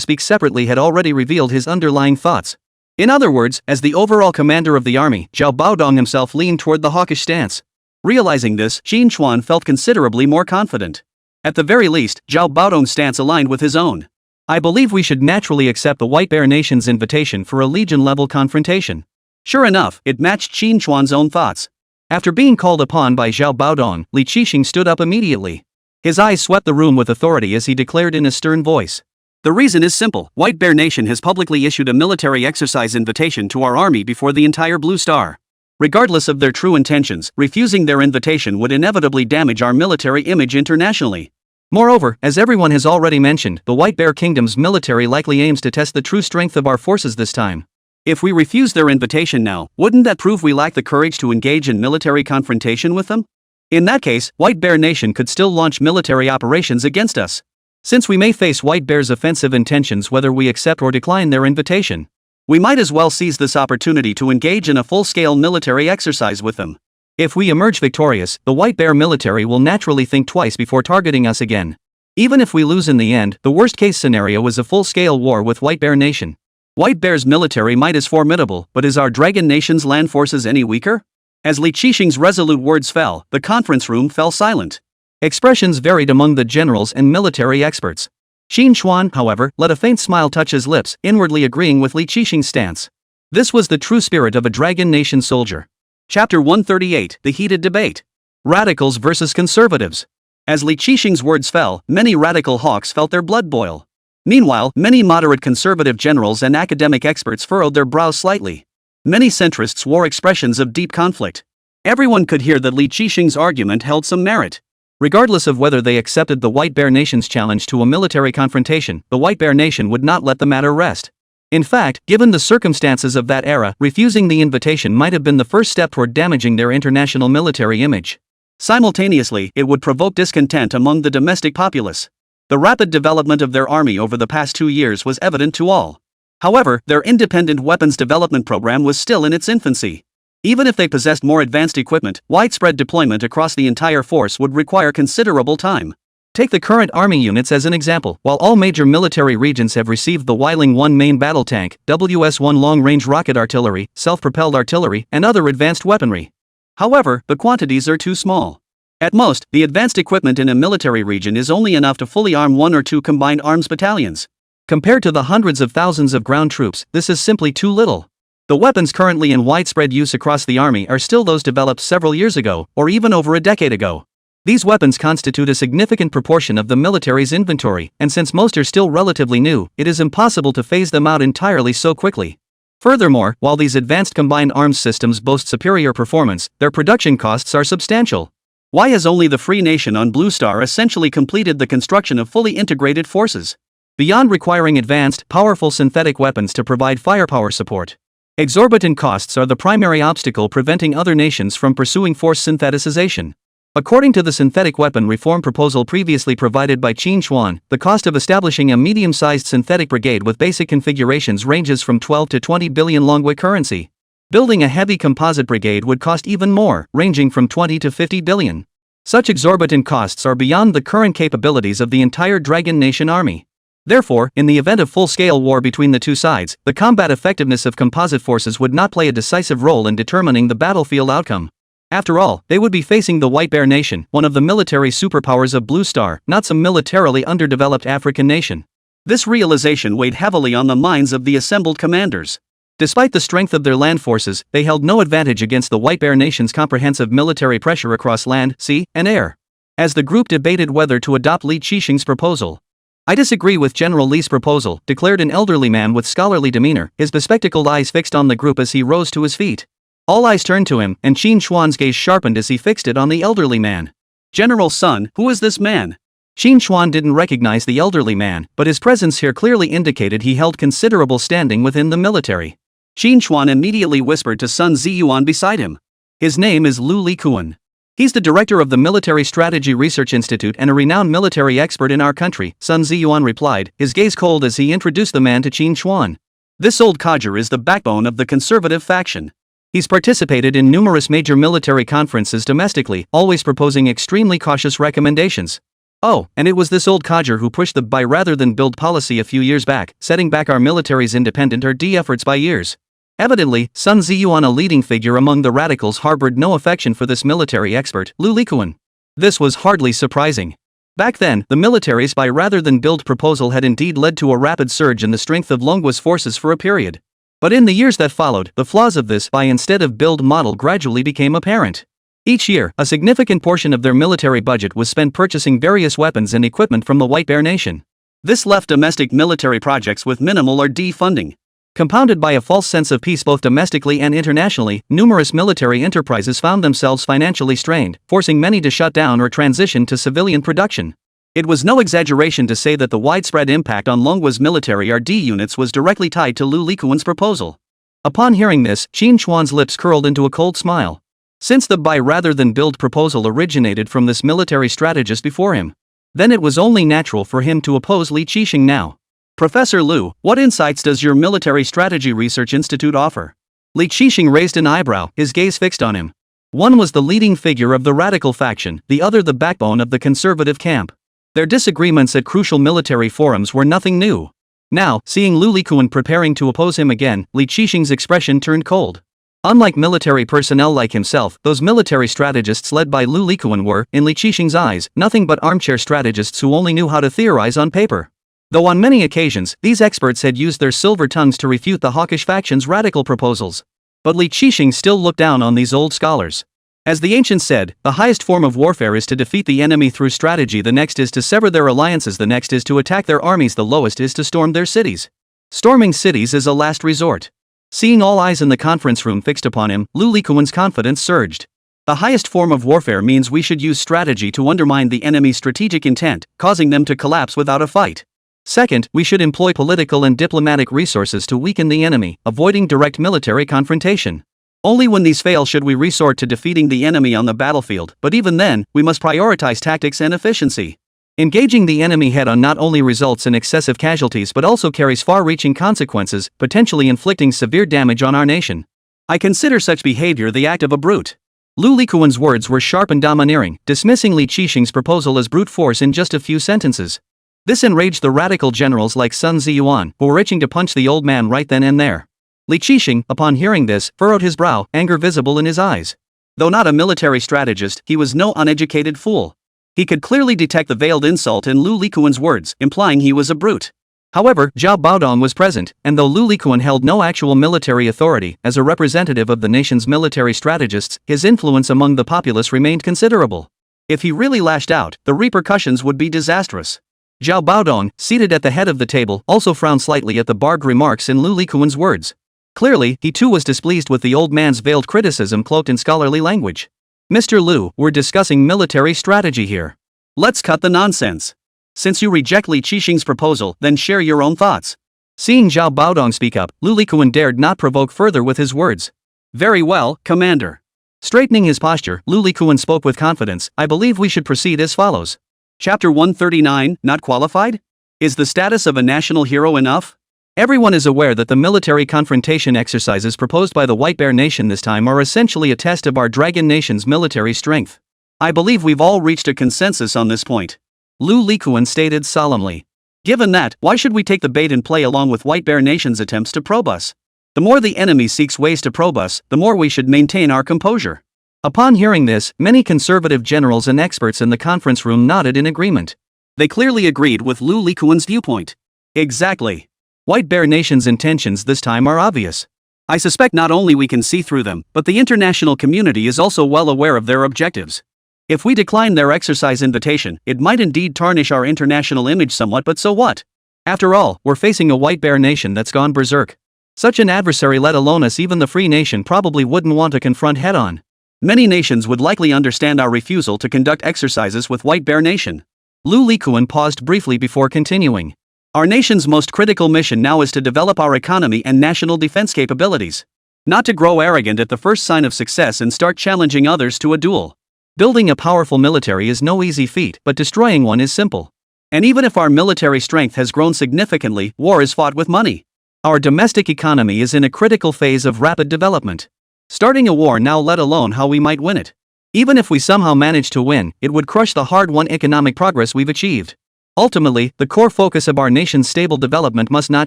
speak separately had already revealed his underlying thoughts. In other words, as the overall commander of the army, Zhao Baodong himself leaned toward the hawkish stance. Realizing this, Qín Chuān felt considerably more confident. At the very least, Zhao Baodong's stance aligned with his own. I believe we should naturally accept the White Bear Nation's invitation for a Legion-level confrontation. Sure enough, it matched Qín Chuān's own thoughts. After being called upon by Zhao Baodong, Li Zixing stood up immediately. His eyes swept the room with authority as he declared in a stern voice. The reason is simple. White Bear Nation has publicly issued a military exercise invitation to our army before the entire Blue Star. Regardless of their true intentions, refusing their invitation would inevitably damage our military image internationally. Moreover, as everyone has already mentioned, the White Bear Kingdom's military likely aims to test the true strength of our forces this time. If we refuse their invitation now, wouldn't that prove we lack the courage to engage in military confrontation with them? In that case, White Bear Nation could still launch military operations against us. Since we may face White Bear's offensive intentions whether we accept or decline their invitation, we might as well seize this opportunity to engage in a full-scale military exercise with them. If we emerge victorious, the White Bear military will naturally think twice before targeting us again. Even if we lose in the end, the worst-case scenario is a full-scale war with White Bear Nation. White Bear's military might is formidable, but is our Dragon Nation's land forces any weaker? As Li Zixing's resolute words fell, the conference room fell silent. Expressions varied among the generals and military experts. Qín Chuān, however, let a faint smile touch his lips, inwardly agreeing with Li Zixing's stance. This was the true spirit of a Dragon Nation soldier. Chapter 138, The Heated Debate. Radicals versus Conservatives. As Li Zixing's words fell, many radical hawks felt their blood boil. Meanwhile, many moderate conservative generals and academic experts furrowed their brows slightly. Many centrists wore expressions of deep conflict. Everyone could hear that Li Zixing's argument held some merit. Regardless of whether they accepted the White Bear Nation's challenge to a military confrontation, the White Bear Nation would not let the matter rest. In fact, given the circumstances of that era, refusing the invitation might have been the first step toward damaging their international military image. Simultaneously, it would provoke discontent among the domestic populace. The rapid development of their army over the past 2 years was evident to all. However, their independent weapons development program was still in its infancy. Even if they possessed more advanced equipment, widespread deployment across the entire force would require considerable time. Take the current army units as an example. While all major military regions have received the Weiling 1 main battle tank, WS-1 long-range rocket artillery, self-propelled artillery, and other advanced weaponry. However, the quantities are too small. At most, the advanced equipment in a military region is only enough to fully arm 1 or 2 combined arms battalions. Compared to the hundreds of thousands of ground troops, this is simply too little. The weapons currently in widespread use across the army are still those developed several years ago, or even over a decade ago. These weapons constitute a significant proportion of the military's inventory, and since most are still relatively new, it is impossible to phase them out entirely so quickly. Furthermore, while these advanced combined arms systems boast superior performance, their production costs are substantial. Why has only the Free Nation on Blue Star essentially completed the construction of fully integrated forces? Beyond requiring advanced, powerful synthetic weapons to provide firepower support, exorbitant costs are the primary obstacle preventing other nations from pursuing force syntheticization. According to the synthetic weapon reform proposal previously provided by Qín Chuān, the cost of establishing a medium-sized synthetic brigade with basic configurations ranges from 12 to 20 billion Longguo currency. Building a heavy composite brigade would cost even more, ranging from 20 to 50 billion. Such exorbitant costs are beyond the current capabilities of the entire Dragon Nation army. Therefore, in the event of full-scale war between the two sides, the combat effectiveness of composite forces would not play a decisive role in determining the battlefield outcome. After all, they would be facing the White Bear Nation, one of the military superpowers of Blue Star, not some militarily underdeveloped African nation. This realization weighed heavily on the minds of the assembled commanders. Despite the strength of their land forces, they held no advantage against the White Bear Nation's comprehensive military pressure across land, sea, and air. As the group debated whether to adopt Li Zixing's proposal, "I disagree with General Li's proposal," declared an elderly man with scholarly demeanor, his bespectacled eyes fixed on the group as he rose to his feet. All eyes turned to him, and Qín Chuān's gaze sharpened as he fixed it on the elderly man. "General Sun, who is this man?" Qín Chuān didn't recognize the elderly man, but his presence here clearly indicated he held considerable standing within the military. Qín Chuān immediately whispered to Sun Ziyuan beside him. His name is Lu Likuan. He's the director of the Military Strategy Research Institute and a renowned military expert in our country, Sun Ziyuan replied, his gaze cold as he introduced the man to Qín Chuān. This old codger is the backbone of the conservative faction. He's participated in numerous major military conferences domestically, always proposing extremely cautious recommendations. Oh, and it was this old codger who pushed the buy rather than build policy a few years back, setting back our military's independent R&D efforts by years. Evidently, Sun Ziyuan, a leading figure among the radicals, harbored no affection for this military expert, Lu Likuan. This was hardly surprising. Back then, the military's buy rather than build proposal had indeed led to a rapid surge in the strength of Longguo's forces for a period. But in the years that followed, the flaws of this buy instead of build model gradually became apparent. Each year, a significant portion of their military budget was spent purchasing various weapons and equipment from the White Bear Nation. This left domestic military projects with minimal R&D funding. Compounded by a false sense of peace both domestically and internationally, numerous military enterprises found themselves financially strained, forcing many to shut down or transition to civilian production. It was no exaggeration to say that the widespread impact on Longguo's military R&D units was directly tied to Lu Likuan's proposal. Upon hearing this, Qín Chuān's lips curled into a cold smile. Since the buy rather than build proposal originated from this military strategist before him, then it was only natural for him to oppose Li Qixing now. Professor Lu, what insights does your Military Strategy Research Institute offer? Li Qixing raised an eyebrow, his gaze fixed on him. One was the leading figure of the radical faction, the other the backbone of the conservative camp. Their disagreements at crucial military forums were nothing new. Now, seeing Lu Likuan preparing to oppose him again, Li Qixing's expression turned cold. Unlike military personnel like himself, those military strategists led by Lu Likuan were, in Li Qixing's eyes, nothing but armchair strategists who only knew how to theorize on paper. Though on many occasions, these experts had used their silver tongues to refute the hawkish faction's radical proposals. But Li Qixing still looked down on these old scholars. As the ancients said, the highest form of warfare is to defeat the enemy through strategy, the next is to sever their alliances, the next is to attack their armies, the lowest is to storm their cities. Storming cities is a last resort. Seeing all eyes in the conference room fixed upon him, Lu Likuan's confidence surged. The highest form of warfare means we should use strategy to undermine the enemy's strategic intent, causing them to collapse without a fight. Second, we should employ political and diplomatic resources to weaken the enemy, avoiding direct military confrontation. Only when these fail should we resort to defeating the enemy on the battlefield, but even then, we must prioritize tactics and efficiency. Engaging the enemy head-on not only results in excessive casualties but also carries far-reaching consequences, potentially inflicting severe damage on our nation. I consider such behavior the act of a brute. Lu Likuan's words were sharp and domineering, dismissing Li Qixing's proposal as brute force in just a few sentences. This enraged the radical generals like Sun Ziyuan, who were itching to punch the old man right then and there. Li Qixing, upon hearing this, furrowed his brow, anger visible in his eyes. Though not a military strategist, he was no uneducated fool. He could clearly detect the veiled insult in Lu Likuan's words, implying he was a brute. However, Zhao Baodong was present, and though Lu Likuan held no actual military authority, as a representative of the nation's military strategists, his influence among the populace remained considerable. If he really lashed out, the repercussions would be disastrous. Zhao Baodong, seated at the head of the table, also frowned slightly at the barbed remarks in Lu Likuan's words. Clearly, he too was displeased with the old man's veiled criticism cloaked in scholarly language. Mr. Lu, we're discussing military strategy here. Let's cut the nonsense. Since you reject Li Qixing's proposal, then share your own thoughts. Seeing Zhao Baodong speak up, Lu Likuan dared not provoke further with his words. Very well, Commander. Straightening his posture, Lu Likuan spoke with confidence. I believe we should proceed as follows. Chapter 139, Not Qualified? Is the status of a national hero enough? Everyone is aware that the military confrontation exercises proposed by the White Bear Nation this time are essentially a test of our Dragon Nation's military strength. I believe we've all reached a consensus on this point. Lu Likuan stated solemnly. Given that, why should we take the bait and play along with White Bear Nation's attempts to probe us? The more the enemy seeks ways to probe us, the more we should maintain our composure. Upon hearing this, many conservative generals and experts in the conference room nodded in agreement. They clearly agreed with Lu Likuan's viewpoint. Exactly. White Bear Nation's intentions this time are obvious. I suspect not only we can see through them, but the international community is also well aware of their objectives. If we decline their exercise invitation, it might indeed tarnish our international image somewhat, but so what? After all, we're facing a White Bear Nation that's gone berserk. Such an adversary, let alone us, even the Free Nation, probably wouldn't want to confront head-on. Many nations would likely understand our refusal to conduct exercises with White Bear Nation. Lu Likuan paused briefly before continuing. Our nation's most critical mission now is to develop our economy and national defense capabilities. Not to grow arrogant at the first sign of success and start challenging others to a duel. Building a powerful military is no easy feat, but destroying one is simple. And even if our military strength has grown significantly, war is fought with money. Our domestic economy is in a critical phase of rapid development. Starting a war now, let alone how we might win it. Even if we somehow manage to win, it would crush the hard-won economic progress we've achieved. Ultimately, the core focus of our nation's stable development must not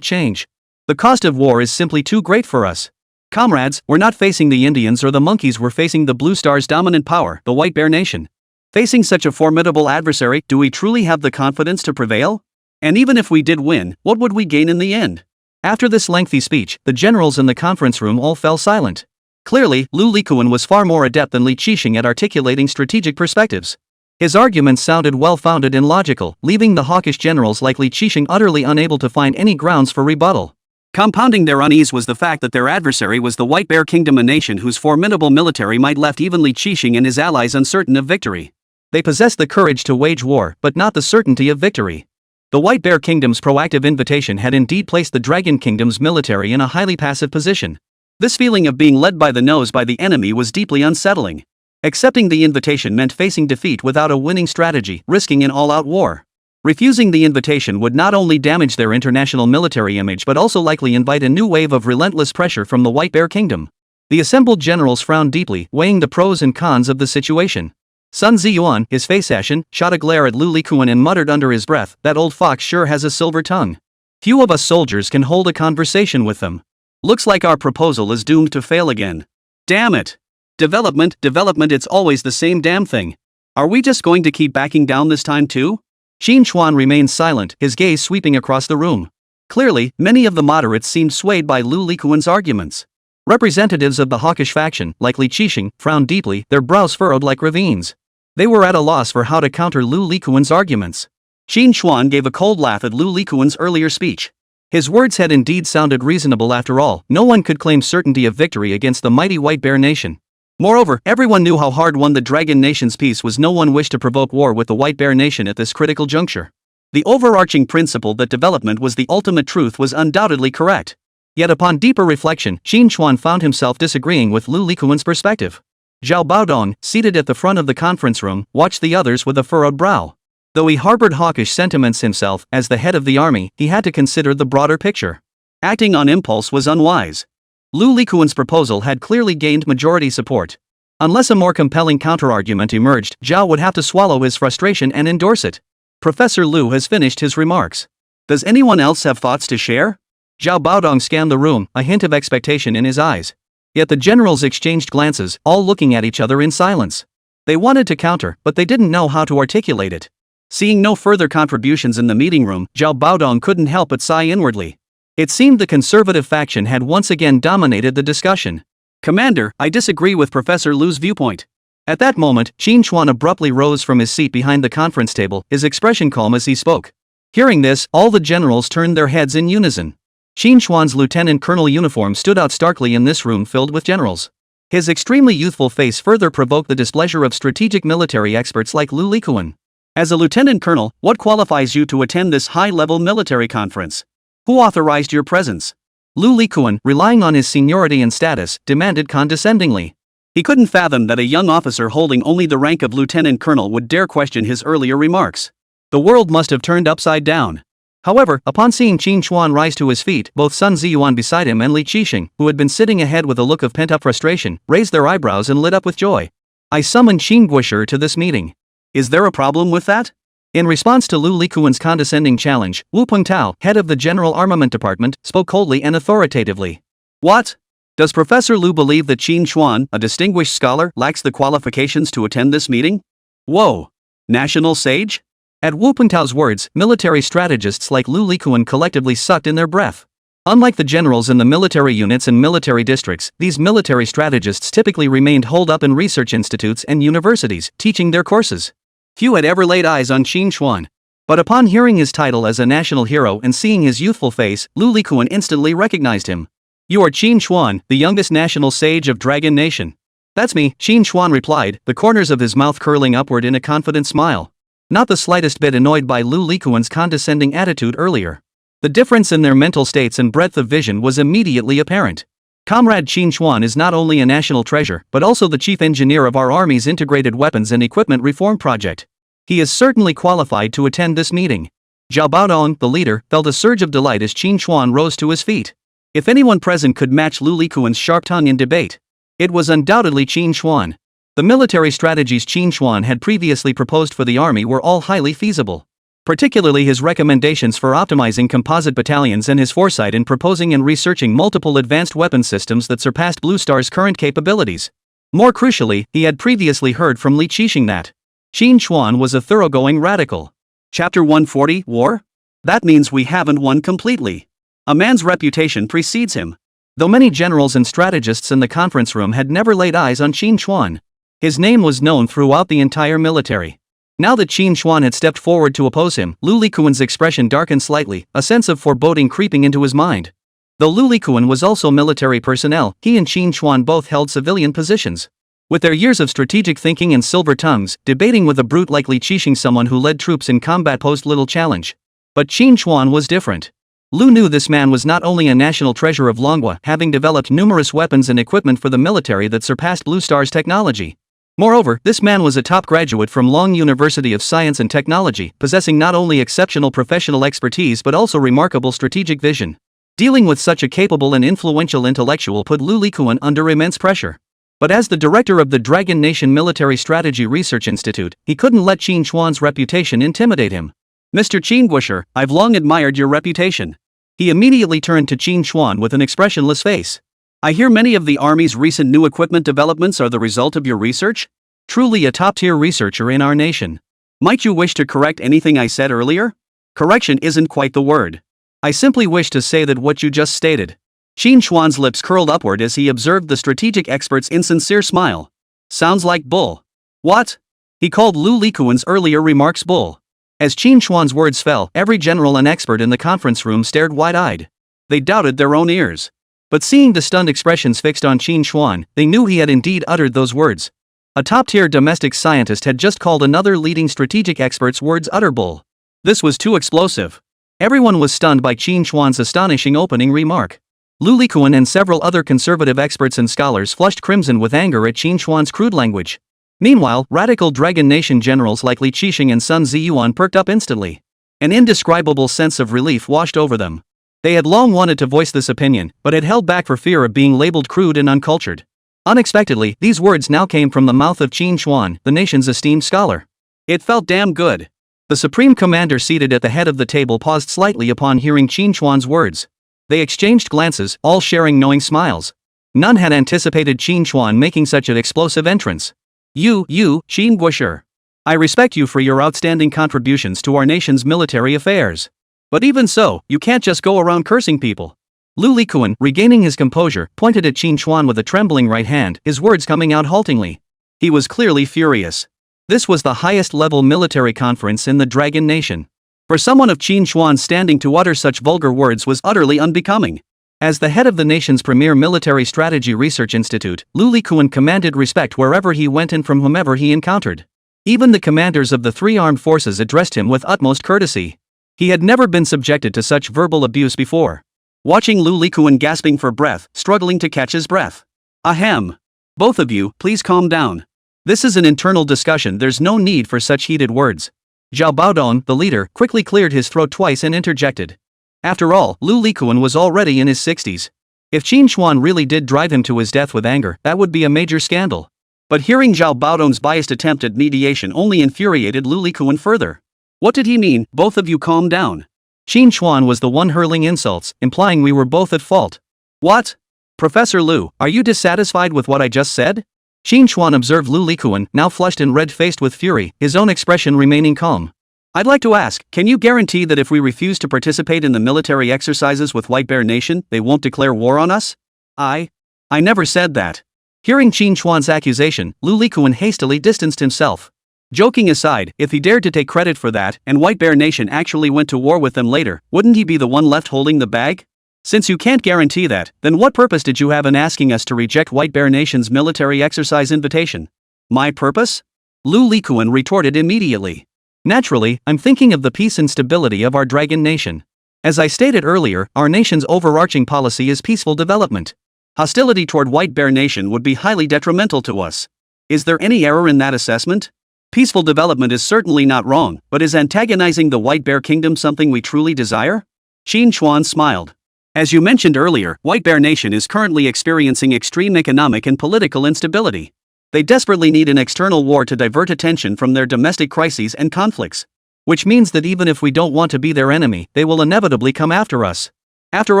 change. The cost of war is simply too great for us. Comrades, we're not facing the Indians or the monkeys, we're facing the Blue Star's dominant power, the White Bear Nation. Facing such a formidable adversary, do we truly have the confidence to prevail? And even if we did win, what would we gain in the end? After this lengthy speech, the generals in the conference room all fell silent. Clearly, Lu Likuan was far more adept than Li Qixing at articulating strategic perspectives. His arguments sounded well-founded and logical, leaving the hawkish generals like Li Qixing utterly unable to find any grounds for rebuttal. Compounding their unease was the fact that their adversary was the White Bear Kingdom, a nation whose formidable military might left even Li Qixing and his allies uncertain of victory. They possessed the courage to wage war, but not the certainty of victory. The White Bear Kingdom's proactive invitation had indeed placed the Dragon Kingdom's military in a highly passive position. This feeling of being led by the nose by the enemy was deeply unsettling. Accepting the invitation meant facing defeat without a winning strategy, risking an all-out war. Refusing the invitation would not only damage their international military image but also likely invite a new wave of relentless pressure from the White Bear Kingdom. The assembled generals frowned deeply, weighing the pros and cons of the situation. Sun Ziyuan, his face ashen, shot a glare at Lu Likuan and muttered under his breath, "That old fox sure has a silver tongue. Few of us soldiers can hold a conversation with them. Looks like our proposal is doomed to fail again. Damn it. Development, it's always the same damn thing. Are we just going to keep backing down this time too?" Qín Chuān remained silent, his gaze sweeping across the room. Clearly, many of the moderates seemed swayed by Lu Likuan's arguments. Representatives of the hawkish faction, like Li Qixing, frowned deeply, their brows furrowed like ravines. They were at a loss for how to counter Lu Likuan's arguments. Qín Chuān gave a cold laugh at Lu Likuan's earlier speech. His words had indeed sounded reasonable after all. No one could claim certainty of victory against the mighty White Bear Nation. Moreover, everyone knew how hard-won the Dragon Nation's peace was. No one wished to provoke war with the White Bear Nation at this critical juncture. The overarching principle that development was the ultimate truth was undoubtedly correct. Yet upon deeper reflection, Qín Chuān found himself disagreeing with Lu Likuan's perspective. Zhao Baodong, seated at the front of the conference room, watched the others with a furrowed brow. Though he harbored hawkish sentiments himself, as the head of the army, he had to consider the broader picture. Acting on impulse was unwise. Lu Likuan's proposal had clearly gained majority support. Unless a more compelling counterargument emerged, Zhao would have to swallow his frustration and endorse it. Professor Lu has finished his remarks. Does anyone else have thoughts to share? Zhao Baodong scanned the room, a hint of expectation in his eyes. Yet the generals exchanged glances, all looking at each other in silence. They wanted to counter, but they didn't know how to articulate it. Seeing no further contributions in the meeting room, Zhao Baodong couldn't help but sigh inwardly. It seemed the conservative faction had once again dominated the discussion. "Commander, I disagree with Professor Lu's viewpoint." At that moment, Qín Chuān abruptly rose from his seat behind the conference table, his expression calm as he spoke. Hearing this, all the generals turned their heads in unison. Qín Chuān's lieutenant colonel uniform stood out starkly in this room filled with generals. His extremely youthful face further provoked the displeasure of strategic military experts like Lu Likuan. As a lieutenant colonel, what qualifies you to attend this high-level military conference? Who authorized your presence? Lu Likuan, relying on his seniority and status, demanded condescendingly. He couldn't fathom that a young officer holding only the rank of lieutenant colonel would dare question his earlier remarks. The world must have turned upside down. However, upon seeing Qín Chuān rise to his feet, both Sun Ziyuan beside him and Li Qixing, who had been sitting ahead with a look of pent-up frustration, raised their eyebrows and lit up with joy. "I summoned Qín Guisher to this meeting. Is there a problem with that?" In response to Lu Likuan's condescending challenge, Wu Pengtao, head of the General Armament Department, spoke coldly and authoritatively. "What? Does Professor Lu believe that Qín Chuān, a distinguished scholar, lacks the qualifications to attend this meeting? Whoa! National sage?" At Wu Pengtao's words, military strategists like Lu Likuan collectively sucked in their breath. Unlike the generals in the military units and military districts, these military strategists typically remained holed up in research institutes and universities, teaching their courses. Few had ever laid eyes on Qín Chuān. But upon hearing his title as a national hero and seeing his youthful face, Lu Likuan instantly recognized him. "You are Qín Chuān, the youngest national sage of Dragon Nation." "That's me," Qín Chuān replied, the corners of his mouth curling upward in a confident smile. Not the slightest bit annoyed by Lu Likuan's condescending attitude earlier. The difference in their mental states and breadth of vision was immediately apparent. Comrade Qín Chuān is not only a national treasure but also the chief engineer of our army's integrated weapons and equipment reform project. He is certainly qualified to attend this meeting. Zhao Baodong, the leader, felt a surge of delight as Qín Chuān rose to his feet. If anyone present could match Lu Likuan's sharp tongue in debate, it was undoubtedly Qín Chuān. The military strategies Qín Chuān had previously proposed for the army were all highly feasible. Particularly his recommendations for optimizing composite battalions and his foresight in proposing and researching multiple advanced weapon systems that surpassed Blue Star's current capabilities. More crucially, he had previously heard from Li Qixing that Qín Chuān was a thoroughgoing radical. Chapter 140, War? That means we haven't won completely. A man's reputation precedes him. Though many generals and strategists in the conference room had never laid eyes on Qín Chuān, his name was known throughout the entire military. Now that Qín Chuān had stepped forward to oppose him, Lu Likuan's expression darkened slightly, a sense of foreboding creeping into his mind. Though Lu Likuan was also military personnel, he and Qín Chuān both held civilian positions. With their years of strategic thinking and silver tongues, debating with a brute like Li Qixing, someone who led troops in combat, posed little challenge. But Qín Chuān was different. Lu knew this man was not only a national treasure of Longguo, having developed numerous weapons and equipment for the military that surpassed Blue Star's technology. Moreover, this man was a top graduate from Long University of Science and Technology, possessing not only exceptional professional expertise but also remarkable strategic vision. Dealing with such a capable and influential intellectual put Lu Likuan under immense pressure. But as the director of the Dragon Nation Military Strategy Research Institute, he couldn't let Qín Chuān's reputation intimidate him. Mr. Qín Guosher, I've long admired your reputation. He immediately turned to Qín Chuān with an expressionless face. I hear many of the Army's recent new equipment developments are the result of your research? Truly a top-tier researcher in our nation. Might you wish to correct anything I said earlier? Correction isn't quite the word. I simply wish to say that what you just stated. Qín Chuān's lips curled upward as he observed the strategic expert's insincere smile. Sounds like bull. What? He called Lu Likuan's earlier remarks bull. As Qín Chuān's words fell, every general and expert in the conference room stared wide-eyed. They doubted their own ears. But seeing the stunned expressions fixed on Qín Chuān, they knew he had indeed uttered those words. A top-tier domestic scientist had just called another leading strategic expert's words utter bull. This was too explosive. Everyone was stunned by Qín Chuān's astonishing opening remark. Lu Likuan and several other conservative experts and scholars flushed crimson with anger at Qín Chuān's crude language. Meanwhile, radical Dragon Nation generals like Li Qixing and Sun Ziyuan perked up instantly. An indescribable sense of relief washed over them. They had long wanted to voice this opinion, but had held back for fear of being labeled crude and uncultured. Unexpectedly, these words now came from the mouth of Qín Chuān, the nation's esteemed scholar. It felt damn good. The supreme commander seated at the head of the table paused slightly upon hearing Qín Chuān's words. They exchanged glances, all sharing knowing smiles. None had anticipated Qín Chuān making such an explosive entrance. You, Qín Guosher. I respect you for your outstanding contributions to our nation's military affairs. But even so, you can't just go around cursing people. Lu Likuan, regaining his composure, pointed at Qín Chuān with a trembling right hand, his words coming out haltingly. He was clearly furious. This was the highest-level military conference in the Dragon Nation. For someone of Qín Chuān standing to utter such vulgar words was utterly unbecoming. As the head of the nation's premier military strategy research institute, Lu Likuan commanded respect wherever he went and from whomever he encountered. Even the commanders of the three armed forces addressed him with utmost courtesy. He had never been subjected to such verbal abuse before. Watching Lu Likuan gasping for breath, struggling to catch his breath. Ahem. Both of you, please calm down. This is an internal discussion, there's no need for such heated words. Zhao Baodong, the leader, quickly cleared his throat twice and interjected. After all, Lu Likuan was already in his 60s. If Qín Chuān really did drive him to his death with anger, that would be a major scandal. But hearing Zhao Baodong's biased attempt at mediation only infuriated Lu Likuan further. What did he mean, both of you calm down? Qín Chuān was the one hurling insults, implying we were both at fault. What? Professor Lu, are you dissatisfied with what I just said? Qín Chuān observed Lu Likuan, now flushed and red-faced with fury, his own expression remaining calm. I'd like to ask, can you guarantee that if we refuse to participate in the military exercises with White Bear Nation, they won't declare war on us? I never said that. Hearing Qín Chuān's accusation, Lu Likuan hastily distanced himself. Joking aside, if he dared to take credit for that, and White Bear Nation actually went to war with them later, wouldn't he be the one left holding the bag? Since you can't guarantee that, then what purpose did you have in asking us to reject White Bear Nation's military exercise invitation? My purpose? Lu Likuan retorted immediately. Naturally, I'm thinking of the peace and stability of our Dragon Nation. As I stated earlier, our nation's overarching policy is peaceful development. Hostility toward White Bear Nation would be highly detrimental to us. Is there any error in that assessment? Peaceful development is certainly not wrong, but is antagonizing the White Bear Kingdom something we truly desire? Qín Chuān smiled. As you mentioned earlier, White Bear Nation is currently experiencing extreme economic and political instability. They desperately need an external war to divert attention from their domestic crises and conflicts. Which means that even if we don't want to be their enemy, they will inevitably come after us. After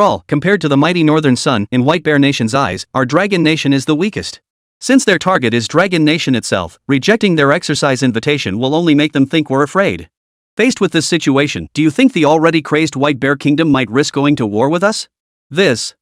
all, compared to the mighty Northern Sun, in White Bear Nation's eyes, our Dragon Nation is the weakest. Since their target is Dragon Nation itself, rejecting their exercise invitation will only make them think we're afraid. Faced with this situation, do you think the already crazed White Bear Kingdom might risk going to war with us? Faced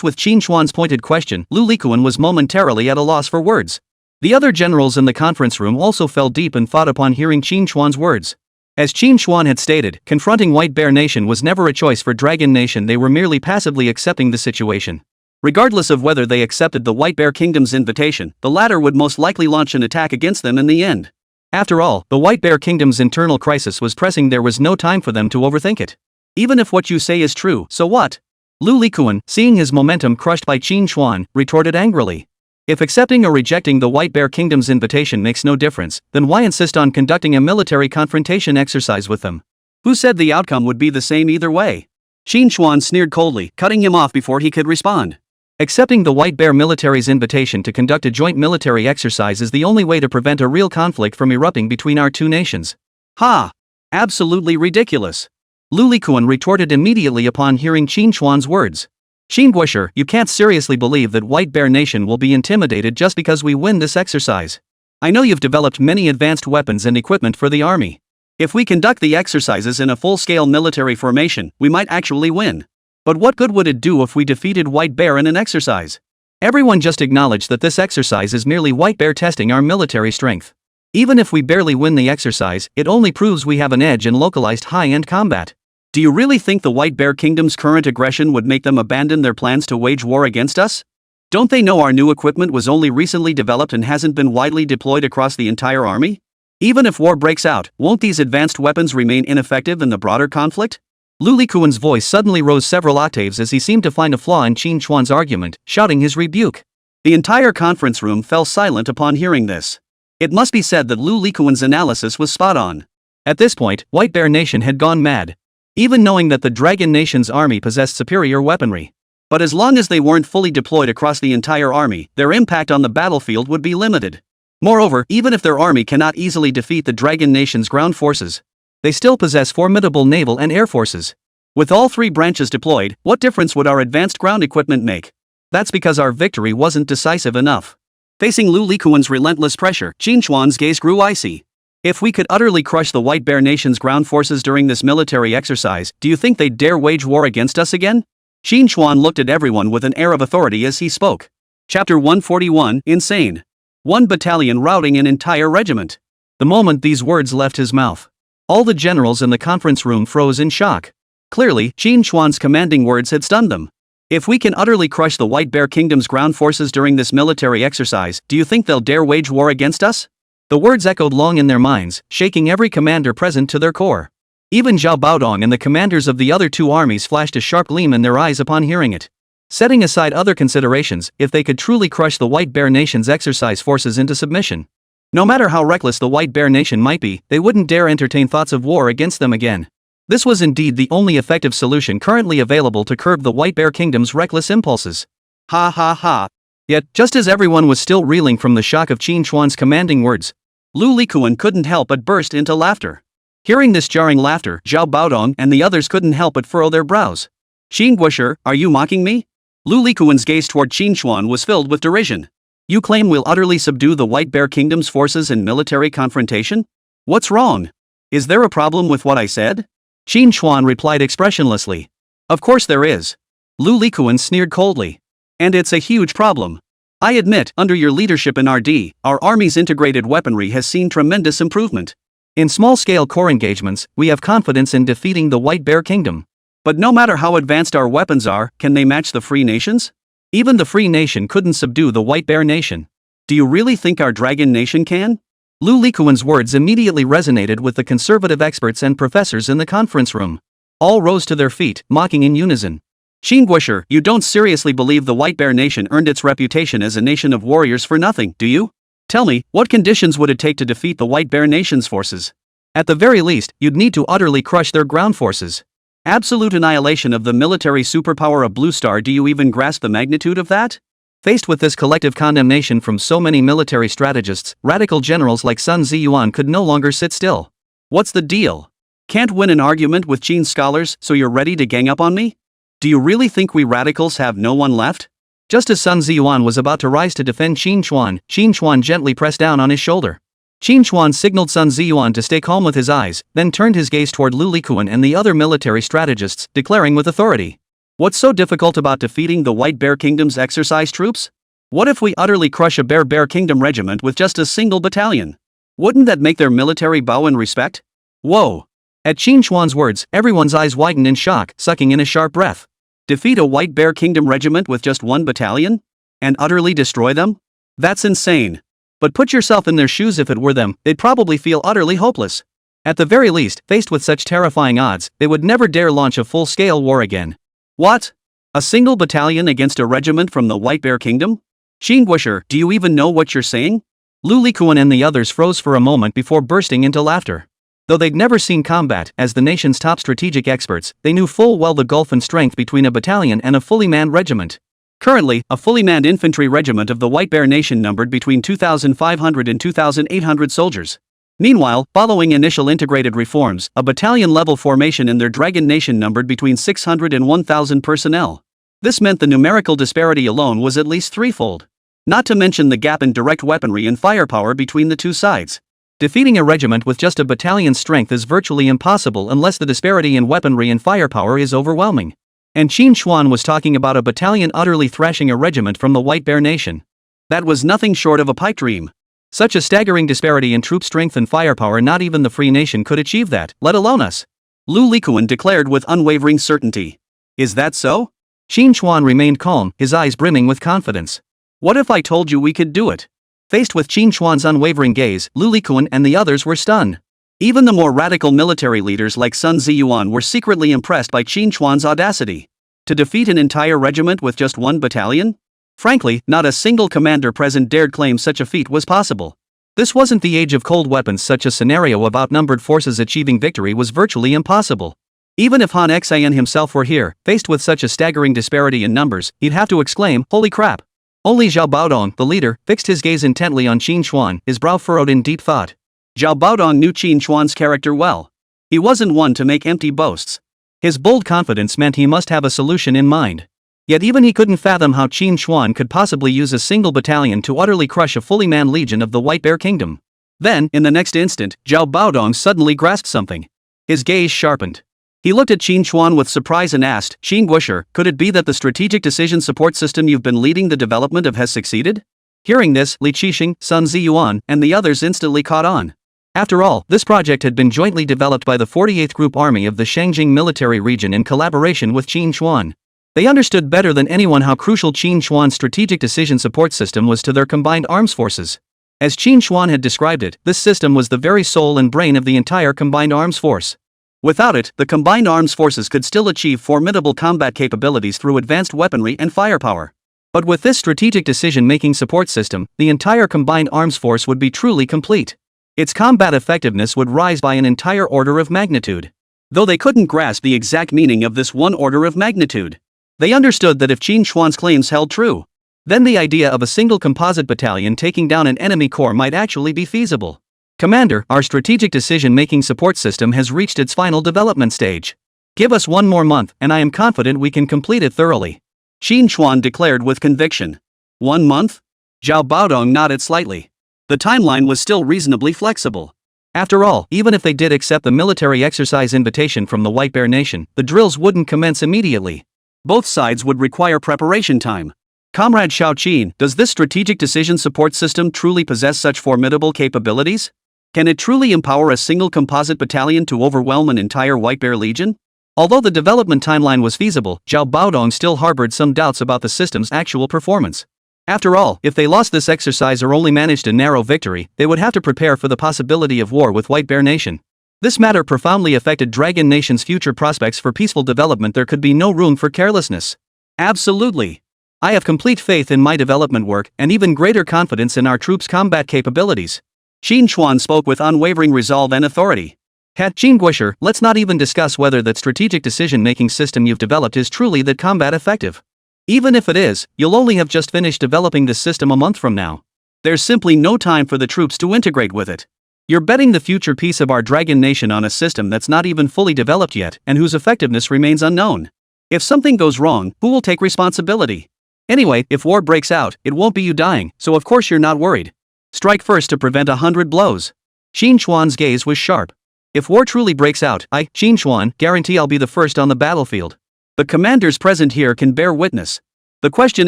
with Qín Chuān's pointed question, Lu Likuan was momentarily at a loss for words. The other generals in the conference room also fell deep in thought upon hearing Qín Chuān's words. As Qín Chuān had stated, confronting White Bear Nation was never a choice for Dragon Nation. They were merely passively accepting the situation. Regardless of whether they accepted the White Bear Kingdom's invitation, the latter would most likely launch an attack against them in the end. After all, the White Bear Kingdom's internal crisis was pressing. There was no time for them to overthink it. Even if what you say is true, so what? Lu Likuan, seeing his momentum crushed by Qín Chuān, retorted angrily. If accepting or rejecting the White Bear Kingdom's invitation makes no difference, then why insist on conducting a military confrontation exercise with them? Who said the outcome would be the same either way? Qín Chuān sneered coldly, cutting him off before he could respond. Accepting the White Bear military's invitation to conduct a joint military exercise is the only way to prevent a real conflict from erupting between our two nations. Ha! Absolutely ridiculous. Lu Likuan retorted immediately upon hearing Qín Chuān's words. Xinguosher, you can't seriously believe that White Bear Nation will be intimidated just because we win this exercise. I know you've developed many advanced weapons and equipment for the army. If we conduct the exercises in a full-scale military formation, we might actually win. But what good would it do if we defeated White Bear in an exercise? Everyone just acknowledged that this exercise is merely White Bear testing our military strength. Even if we barely win the exercise, it only proves we have an edge in localized high-end combat. Do you really think the White Bear Kingdom's current aggression would make them abandon their plans to wage war against us? Don't they know our new equipment was only recently developed and hasn't been widely deployed across the entire army? Even if war breaks out, won't these advanced weapons remain ineffective in the broader conflict? Lu Likuan's voice suddenly rose several octaves as he seemed to find a flaw in Qín Chuān's argument, shouting his rebuke. The entire conference room fell silent upon hearing this. It must be said that Lu Likuan's analysis was spot on. At this point, White Bear Nation had gone mad. Even knowing that the Dragon Nation's army possessed superior weaponry. But as long as they weren't fully deployed across the entire army, their impact on the battlefield would be limited. Moreover, even if their army cannot easily defeat the Dragon Nation's ground forces, they still possess formidable naval and air forces. With all three branches deployed, what difference would our advanced ground equipment make? That's because our victory wasn't decisive enough. Facing Lu Likuan's relentless pressure, Qín Chuān's gaze grew icy. If we could utterly crush the White Bear Nation's ground forces during this military exercise, do you think they'd dare wage war against us again? Qín Chuān looked at everyone with an air of authority as he spoke. Chapter 141, Insane. One battalion routing an entire regiment. The moment these words left his mouth, all the generals in the conference room froze in shock. Clearly, Qín Chuān's commanding words had stunned them. If we can utterly crush the White Bear Kingdom's ground forces during this military exercise, do you think they'll dare wage war against us? The words echoed long in their minds, shaking every commander present to their core. Even Zhao Baodong and the commanders of the other two armies flashed a sharp gleam in their eyes upon hearing it. Setting aside other considerations, if they could truly crush the White Bear Nation's exercise forces into submission, no matter how reckless the White Bear Nation might be, they wouldn't dare entertain thoughts of war against them again. This was indeed the only effective solution currently available to curb the White Bear Kingdom's reckless impulses. Ha ha ha. Yet, just as everyone was still reeling from the shock of Qín Chuān's commanding words, Lu Likuan couldn't help but burst into laughter. Hearing this jarring laughter, Zhao Baodong and the others couldn't help but furrow their brows. Xinguosher, are you mocking me? Lu Likuan's gaze toward Qín Chuān was filled with derision. You claim we'll utterly subdue the White Bear Kingdom's forces in military confrontation? What's wrong? Is there a problem with what I said? Qín Chuān replied expressionlessly. Of course there is. Lu Likuan sneered coldly. And it's a huge problem. I admit, under your leadership in RD, our army's integrated weaponry has seen tremendous improvement. In small-scale core engagements, we have confidence in defeating the White Bear Kingdom. But no matter how advanced our weapons are, can they match the Free Nations? Even the Free Nation couldn't subdue the White Bear Nation. Do you really think our Dragon Nation can? Lu Likuan's words immediately resonated with the conservative experts and professors in the conference room. All rose to their feet, mocking in unison. Xingguosher, you don't seriously believe the White Bear Nation earned its reputation as a nation of warriors for nothing, do you? Tell me, what conditions would it take to defeat the White Bear Nation's forces? At the very least, you'd need to utterly crush their ground forces. Absolute annihilation of the military superpower of Blue Star. Do you even grasp the magnitude of that? Faced with this collective condemnation from so many military strategists, radical generals like Sun Ziyuan could no longer sit still. What's the deal? Can't win an argument with Qín scholars, so you're ready to gang up on me? Do you really think we radicals have no one left? Just as Sun Ziyuan was about to rise to defend Qín Chuān gently pressed down on his shoulder. Qín Chuān signaled Sun Ziyuan to stay calm with his eyes, then turned his gaze toward Lu Likuan and the other military strategists, declaring with authority. What's so difficult about defeating the White Bear Kingdom's exercise troops? What if we utterly crush a Bear Kingdom regiment with just a single battalion? Wouldn't that make their military bow in respect? Whoa! At Qín Chuān's words, everyone's eyes widened in shock, sucking in a sharp breath. Defeat a White Bear Kingdom regiment with just one battalion? And utterly destroy them? That's insane. But put yourself in their shoes. If it were them, they'd probably feel utterly hopeless. At the very least, faced with such terrifying odds, they would never dare launch a full-scale war again. What? A single battalion against a regiment from the White Bear Kingdom? Xingguosher, do you even know what you're saying? Lu Likuan and the others froze for a moment before bursting into laughter. Though they'd never seen combat, as the nation's top strategic experts, they knew full well the gulf in strength between a battalion and a fully manned regiment. Currently, a fully manned infantry regiment of the White Bear Nation numbered between 2,500 and 2,800 soldiers. Meanwhile, following initial integrated reforms, a battalion-level formation in their Dragon Nation numbered between 600 and 1,000 personnel. This meant the numerical disparity alone was at least threefold. Not to mention the gap in direct weaponry and firepower between the two sides. Defeating a regiment with just a battalion's strength is virtually impossible unless the disparity in weaponry and firepower is overwhelming. And Qín Chuān was talking about a battalion utterly thrashing a regiment from the White Bear Nation. That was nothing short of a pipe dream. Such a staggering disparity in troop strength and firepower, not even the Free Nation could achieve that, let alone us. Lu Likuan declared with unwavering certainty. Is that so? Qín Chuān remained calm, his eyes brimming with confidence. What if I told you we could do it? Faced with Qín Chuān's unwavering gaze, Lu Likuan and the others were stunned. Even the more radical military leaders like Sun Ziyuan were secretly impressed by Qín Chuān's audacity. To defeat an entire regiment with just one battalion? Frankly, not a single commander present dared claim such a feat was possible. This wasn't the age of cold weapons. Such a scenario of outnumbered forces achieving victory was virtually impossible. Even if Han Xian himself were here, faced with such a staggering disparity in numbers, he'd have to exclaim, "Holy crap!" Only Zhao Baodong, the leader, fixed his gaze intently on Qín Chuān, his brow furrowed in deep thought. Zhao Baodong knew Qín Chuān's character well. He wasn't one to make empty boasts. His bold confidence meant he must have a solution in mind. Yet even he couldn't fathom how Qín Chuān could possibly use a single battalion to utterly crush a fully manned legion of the White Bear Kingdom. Then, in the next instant, Zhao Baodong suddenly grasped something. His gaze sharpened. He looked at Qín Chuān with surprise and asked, "Xingguosher, could it be that the strategic decision support system you've been leading the development of has succeeded?" Hearing this, Li Qixing, Sun Ziyuan, and the others instantly caught on. After all, this project had been jointly developed by the 48th Group Army of the Shangjing military region in collaboration with Qín Chuān. They understood better than anyone how crucial Qín Chuān's strategic decision support system was to their combined arms forces. As Qín Chuān had described it, this system was the very soul and brain of the entire combined arms force. Without it, the combined arms forces could still achieve formidable combat capabilities through advanced weaponry and firepower. But with this strategic decision-making support system, the entire combined arms force would be truly complete. Its combat effectiveness would rise by an entire order of magnitude. Though they couldn't grasp the exact meaning of this one order of magnitude, they understood that if Qín Chuān's claims held true, then the idea of a single composite battalion taking down an enemy corps might actually be feasible. Commander, our strategic decision-making support system has reached its final development stage. Give us one more month, and I am confident we can complete it thoroughly. Qín Chuān declared with conviction. 1 month? Zhao Baodong nodded slightly. The timeline was still reasonably flexible. After all, even if they did accept the military exercise invitation from the White Bear Nation, the drills wouldn't commence immediately. Both sides would require preparation time. Comrade Shao Qin, does this strategic decision support system truly possess such formidable capabilities? Can it truly empower a single composite battalion to overwhelm an entire White Bear Legion? Although the development timeline was feasible, Zhao Baodong still harbored some doubts about the system's actual performance. After all, if they lost this exercise or only managed a narrow victory, they would have to prepare for the possibility of war with White Bear Nation. This matter profoundly affected Dragon Nation's future prospects for peaceful development. There could be no room for carelessness. Absolutely. I have complete faith in my development work and even greater confidence in our troops' combat capabilities. Qín Chuān spoke with unwavering resolve and authority. Qín Guisher, let's not even discuss whether that strategic decision-making system you've developed is truly that combat effective. Even if it is, you'll only have just finished developing this system a month from now. There's simply no time for the troops to integrate with it. You're betting the future peace of our Dragon Nation on a system that's not even fully developed yet and whose effectiveness remains unknown. If something goes wrong, who will take responsibility? Anyway, if war breaks out, it won't be you dying, so of course you're not worried. Strike first to prevent 100 blows. Qín Chuān's gaze was sharp. If war truly breaks out, I, Qín Chuān, guarantee I'll be the first on the battlefield. The commanders present here can bear witness. The question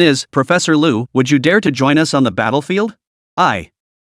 is, Professor Lu, would you dare to join us on the battlefield?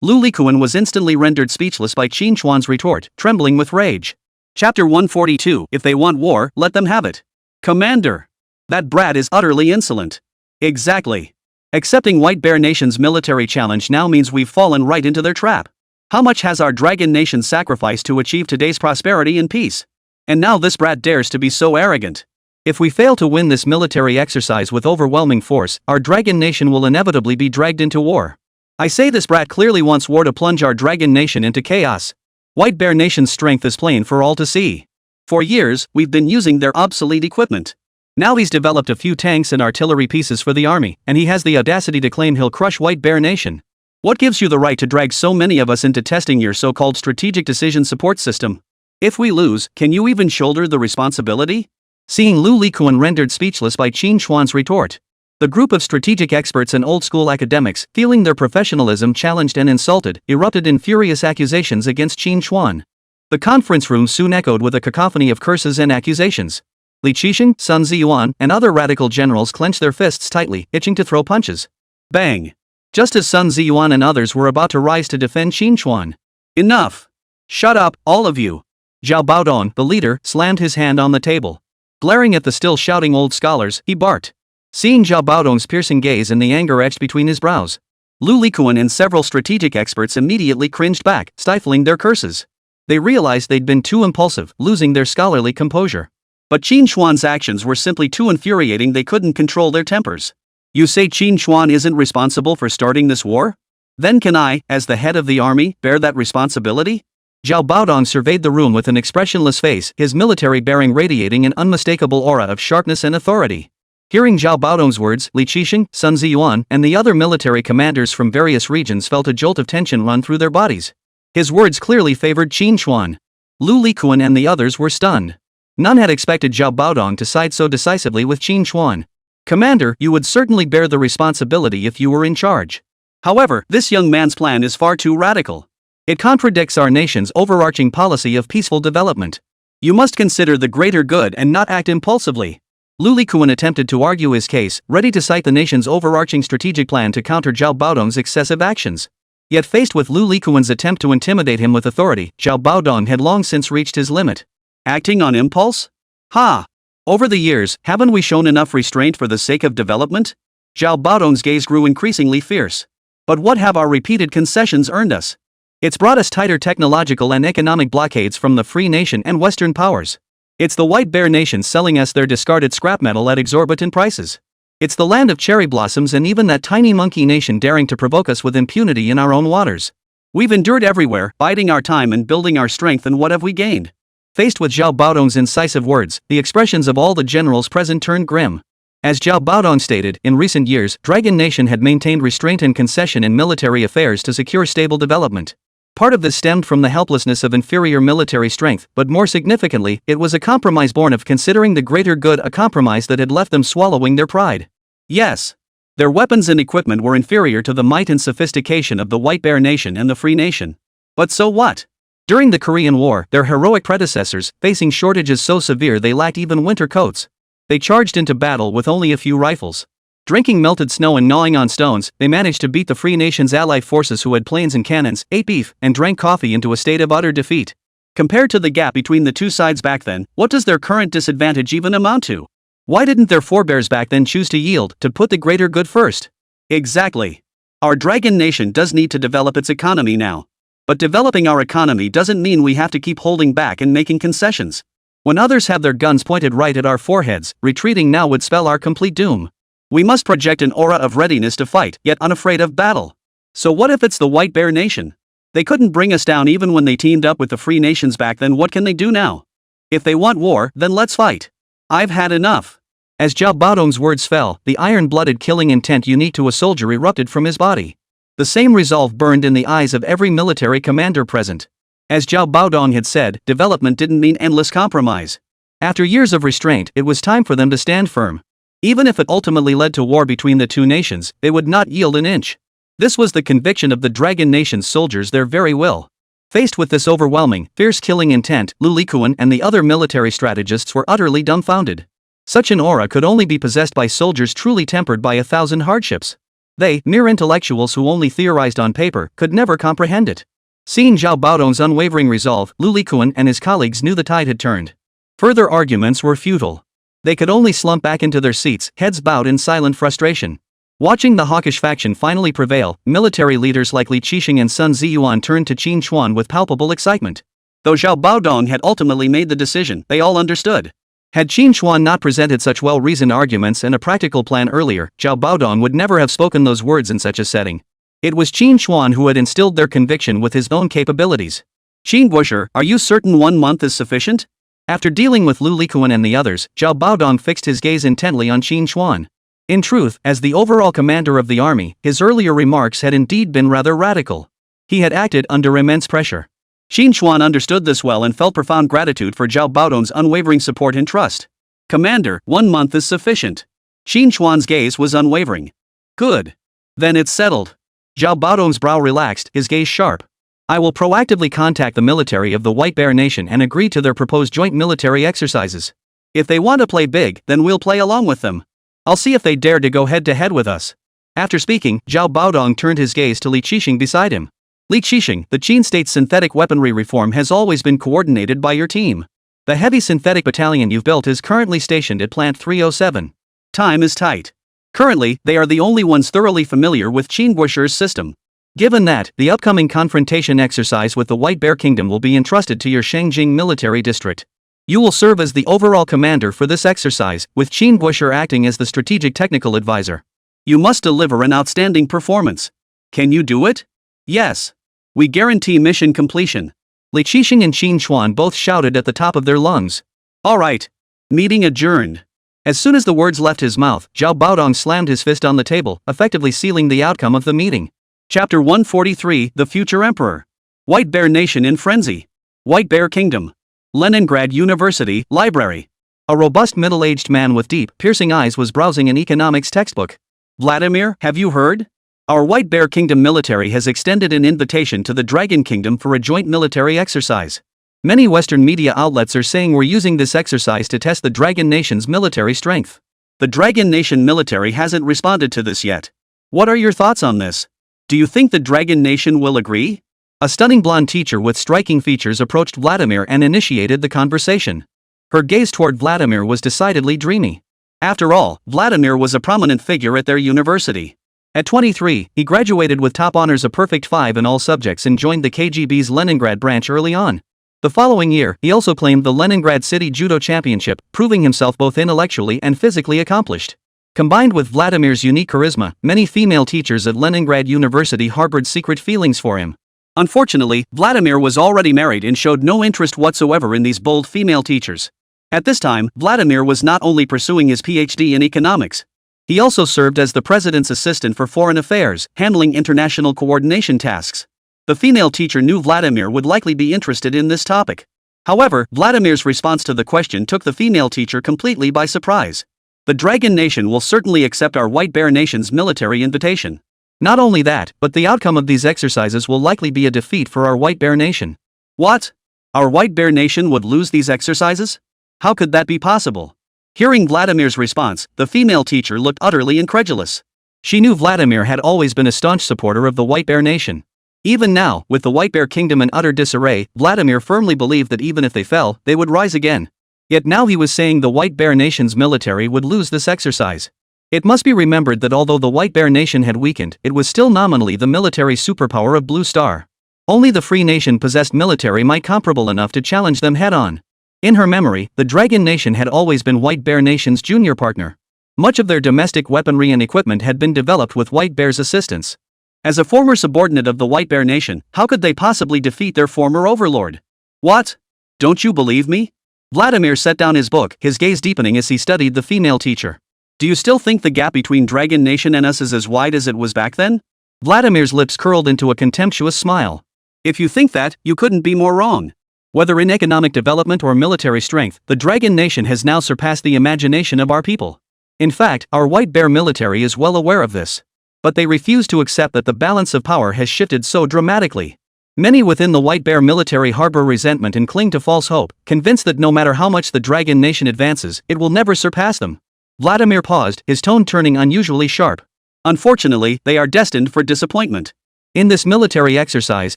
Lu Likuan was instantly rendered speechless by Qín Chuān's retort, trembling with rage. Chapter 142. If they want war, let them have it. Commander! That brat is utterly insolent. Exactly. Accepting White Bear Nation's military challenge now means we've fallen right into their trap. How much has our Dragon Nation sacrificed to achieve today's prosperity and peace? And now this brat dares to be so arrogant. If we fail to win this military exercise with overwhelming force, our Dragon Nation will inevitably be dragged into war. I say this brat clearly wants war to plunge our Dragon Nation into chaos. White Bear Nation's strength is plain for all to see. For years, we've been using their obsolete equipment. Now he's developed a few tanks and artillery pieces for the army, and he has the audacity to claim he'll crush White Bear Nation. What gives you the right to drag so many of us into testing your so-called strategic decision support system? If we lose, can you even shoulder the responsibility? Seeing Lu Likuan rendered speechless by Qín Chuān's retort, the group of strategic experts and old-school academics, feeling their professionalism challenged and insulted, erupted in furious accusations against Qín Chuān. The conference room soon echoed with a cacophony of curses and accusations. Li Qixing, Sun Ziyuan, and other radical generals clenched their fists tightly, itching to throw punches. Bang! Just as Sun Ziyuan and others were about to rise to defend Qín Chuān. Enough! Shut up, all of you! Zhao Baodong, the leader, slammed his hand on the table. Glaring at the still shouting old scholars, he barked. Seeing Zhao Baodong's piercing gaze and the anger etched between his brows, Lu Likuan and several strategic experts immediately cringed back, stifling their curses. They realized they'd been too impulsive, losing their scholarly composure. But Qín Chuān's actions were simply too infuriating. They couldn't control their tempers. You say Qín Chuān isn't responsible for starting this war? Then can I, as the head of the army, bear that responsibility? Zhao Baodong surveyed the room with an expressionless face, his military bearing radiating an unmistakable aura of sharpness and authority. Hearing Zhao Baodong's words, Li Qixing, Sun Ziyuan, and the other military commanders from various regions felt a jolt of tension run through their bodies. His words clearly favored Qín Chuān. Lu Likuan and the others were stunned. None had expected Zhao Baodong to side so decisively with Qín Chuān. Commander, you would certainly bear the responsibility if you were in charge. However, this young man's plan is far too radical. It contradicts our nation's overarching policy of peaceful development. You must consider the greater good and not act impulsively. Lu Likuan attempted to argue his case, ready to cite the nation's overarching strategic plan to counter Zhao Baodong's excessive actions. Yet faced with Lu Likuan's attempt to intimidate him with authority, Zhao Baodong had long since reached his limit. Acting on impulse? Ha! Over the years, haven't we shown enough restraint for the sake of development? Zhao Baodong's gaze grew increasingly fierce. But what have our repeated concessions earned us? It's brought us tighter technological and economic blockades from the Free Nation and Western powers. It's the White Bear Nation selling us their discarded scrap metal at exorbitant prices. It's the land of cherry blossoms and even that tiny monkey nation daring to provoke us with impunity in our own waters. We've endured everywhere, biding our time and building our strength, and what have we gained? Faced with Zhao Baodong's incisive words, the expressions of all the generals present turned grim. As Zhao Baodong stated, in recent years, Dragon Nation had maintained restraint and concession in military affairs to secure stable development. Part of this stemmed from the helplessness of inferior military strength, but more significantly, it was a compromise born of considering the greater good, a compromise that had left them swallowing their pride. Yes, their weapons and equipment were inferior to the might and sophistication of the White Bear Nation and the Free Nation. But so what? During the Korean War, their heroic predecessors, facing shortages so severe they lacked even winter coats, they charged into battle with only a few rifles. Drinking melted snow and gnawing on stones, they managed to beat the Free Nation's allied forces who had planes and cannons, ate beef, and drank coffee into a state of utter defeat. Compared to the gap between the two sides back then, what does their current disadvantage even amount to? Why didn't their forebears back then choose to yield, to put the greater good first? Exactly. Our Dragon Nation does need to develop its economy now. But developing our economy doesn't mean we have to keep holding back and making concessions. When others have their guns pointed right at our foreheads, retreating now would spell our complete doom. We must project an aura of readiness to fight, yet unafraid of battle. So what if it's the White Bear Nation? They couldn't bring us down even when they teamed up with the Free Nations back then. What can they do now? If they want war, then let's fight. I've had enough. As Zhao Baodong's words fell, the iron-blooded killing intent unique to a soldier erupted from his body. The same resolve burned in the eyes of every military commander present. As Zhao Baodong had said, development didn't mean endless compromise. After years of restraint, it was time for them to stand firm. Even if it ultimately led to war between the two nations, they would not yield an inch. This was the conviction of the Dragon Nation's soldiers, their very will. Faced with this overwhelming, fierce killing intent, Longguo and the other military strategists were utterly dumbfounded. Such an aura could only be possessed by soldiers truly tempered by 1,000 hardships. They, mere intellectuals who only theorized on paper, could never comprehend it. Seeing Zhao Baodong's unwavering resolve, Longguo and his colleagues knew the tide had turned. Further arguments were futile. They could only slump back into their seats, heads bowed in silent frustration. Watching the hawkish faction finally prevail, military leaders like Li Qixing and Sun Ziyuan turned to Qín Chuān with palpable excitement. Though Zhao Baodong had ultimately made the decision, they all understood. Had Qín Chuān not presented such well-reasoned arguments and a practical plan earlier, Zhao Baodong would never have spoken those words in such a setting. It was Qín Chuān who had instilled their conviction with his own capabilities. Qín Guosher, are you certain 1 month is sufficient? After dealing with Longguo and the others, Zhao Baodong fixed his gaze intently on Qín Chuān. In truth, as the overall commander of the army, his earlier remarks had indeed been rather radical. He had acted under immense pressure. Qín Chuān understood this well and felt profound gratitude for Zhao Baodong's unwavering support and trust. Commander, 1 month is sufficient. Qín Chuān's gaze was unwavering. Good. Then it's settled. Zhao Baodong's brow relaxed, his gaze sharp. I will proactively contact the military of the White Bear Nation and agree to their proposed joint military exercises. If they want to play big, then we'll play along with them. I'll see if they dare to go head-to-head with us. After speaking, Zhao Baodong turned his gaze to Li Qixing beside him. Li Qixing, the Qin state's synthetic weaponry reform has always been coordinated by your team. The heavy synthetic battalion you've built is currently stationed at Plant 307. Time is tight. Currently, they are the only ones thoroughly familiar with Qín Guosher's system. Given that, the upcoming confrontation exercise with the White Bear Kingdom will be entrusted to your Shangjing military district. You will serve as the overall commander for this exercise, with Qín Guosher acting as the strategic technical advisor. You must deliver an outstanding performance. Can you do it? Yes. We guarantee mission completion. Li Qixing and Qín Chuān both shouted at the top of their lungs. All right. Meeting adjourned. As soon as the words left his mouth, Zhao Baodong slammed his fist on the table, effectively sealing the outcome of the meeting. Chapter 143, The Future Emperor. White Bear Nation in Frenzy. White Bear Kingdom. Leningrad University, Library. A robust middle-aged man with deep, piercing eyes was browsing an economics textbook. Vladimir, have you heard? Our White Bear Kingdom military has extended an invitation to the Dragon Kingdom for a joint military exercise. Many Western media outlets are saying we're using this exercise to test the Dragon Nation's military strength. The Dragon Nation military hasn't responded to this yet. What are your thoughts on this? Do you think the Dragon Nation will agree? A stunning blonde teacher with striking features approached Vladimir and initiated the conversation. Her gaze toward Vladimir was decidedly dreamy. After all, Vladimir was a prominent figure at their university. At 23, he graduated with top honors, a perfect 5 in all subjects, and joined the KGB's Leningrad branch early on. The following year, he also claimed the Leningrad City Judo Championship, proving himself both intellectually and physically accomplished. Combined with Vladimir's unique charisma, many female teachers at Leningrad University harbored secret feelings for him. Unfortunately, Vladimir was already married and showed no interest whatsoever in these bold female teachers. At this time, Vladimir was not only pursuing his PhD in economics. He also served as the president's assistant for foreign affairs, handling international coordination tasks. The female teacher knew Vladimir would likely be interested in this topic. However, Vladimir's response to the question took the female teacher completely by surprise. The Dragon Nation will certainly accept our White Bear Nation's military invitation. Not only that, but the outcome of these exercises will likely be a defeat for our White Bear Nation. What? Our White Bear Nation would lose these exercises? How could that be possible? Hearing Vladimir's response, the female teacher looked utterly incredulous. She knew Vladimir had always been a staunch supporter of the White Bear Nation. Even now, with the White Bear Kingdom in utter disarray, Vladimir firmly believed that even if they fell, they would rise again. Yet now he was saying the White Bear Nation's military would lose this exercise. It must be remembered that although the White Bear Nation had weakened, it was still nominally the military superpower of Blue Star. Only the Free Nation possessed military might comparable enough to challenge them head-on. In her memory, the Dragon Nation had always been White Bear Nation's junior partner. Much of their domestic weaponry and equipment had been developed with White Bear's assistance. As a former subordinate of the White Bear Nation, how could they possibly defeat their former overlord? What? Don't you believe me? Vladimir set down his book, his gaze deepening as he studied the female teacher. Do you still think the gap between Dragon Nation and us is as wide as it was back then? Vladimir's lips curled into a contemptuous smile. If you think that, you couldn't be more wrong. Whether in economic development or military strength, the Dragon Nation has now surpassed the imagination of our people. In fact, our White Bear military is well aware of this. But they refuse to accept that the balance of power has shifted so dramatically. Many within the White Bear military harbor resentment and cling to false hope, convinced that no matter how much the Dragon Nation advances, it will never surpass them. Vladimir paused, his tone turning unusually sharp. Unfortunately, they are destined for disappointment. In this military exercise,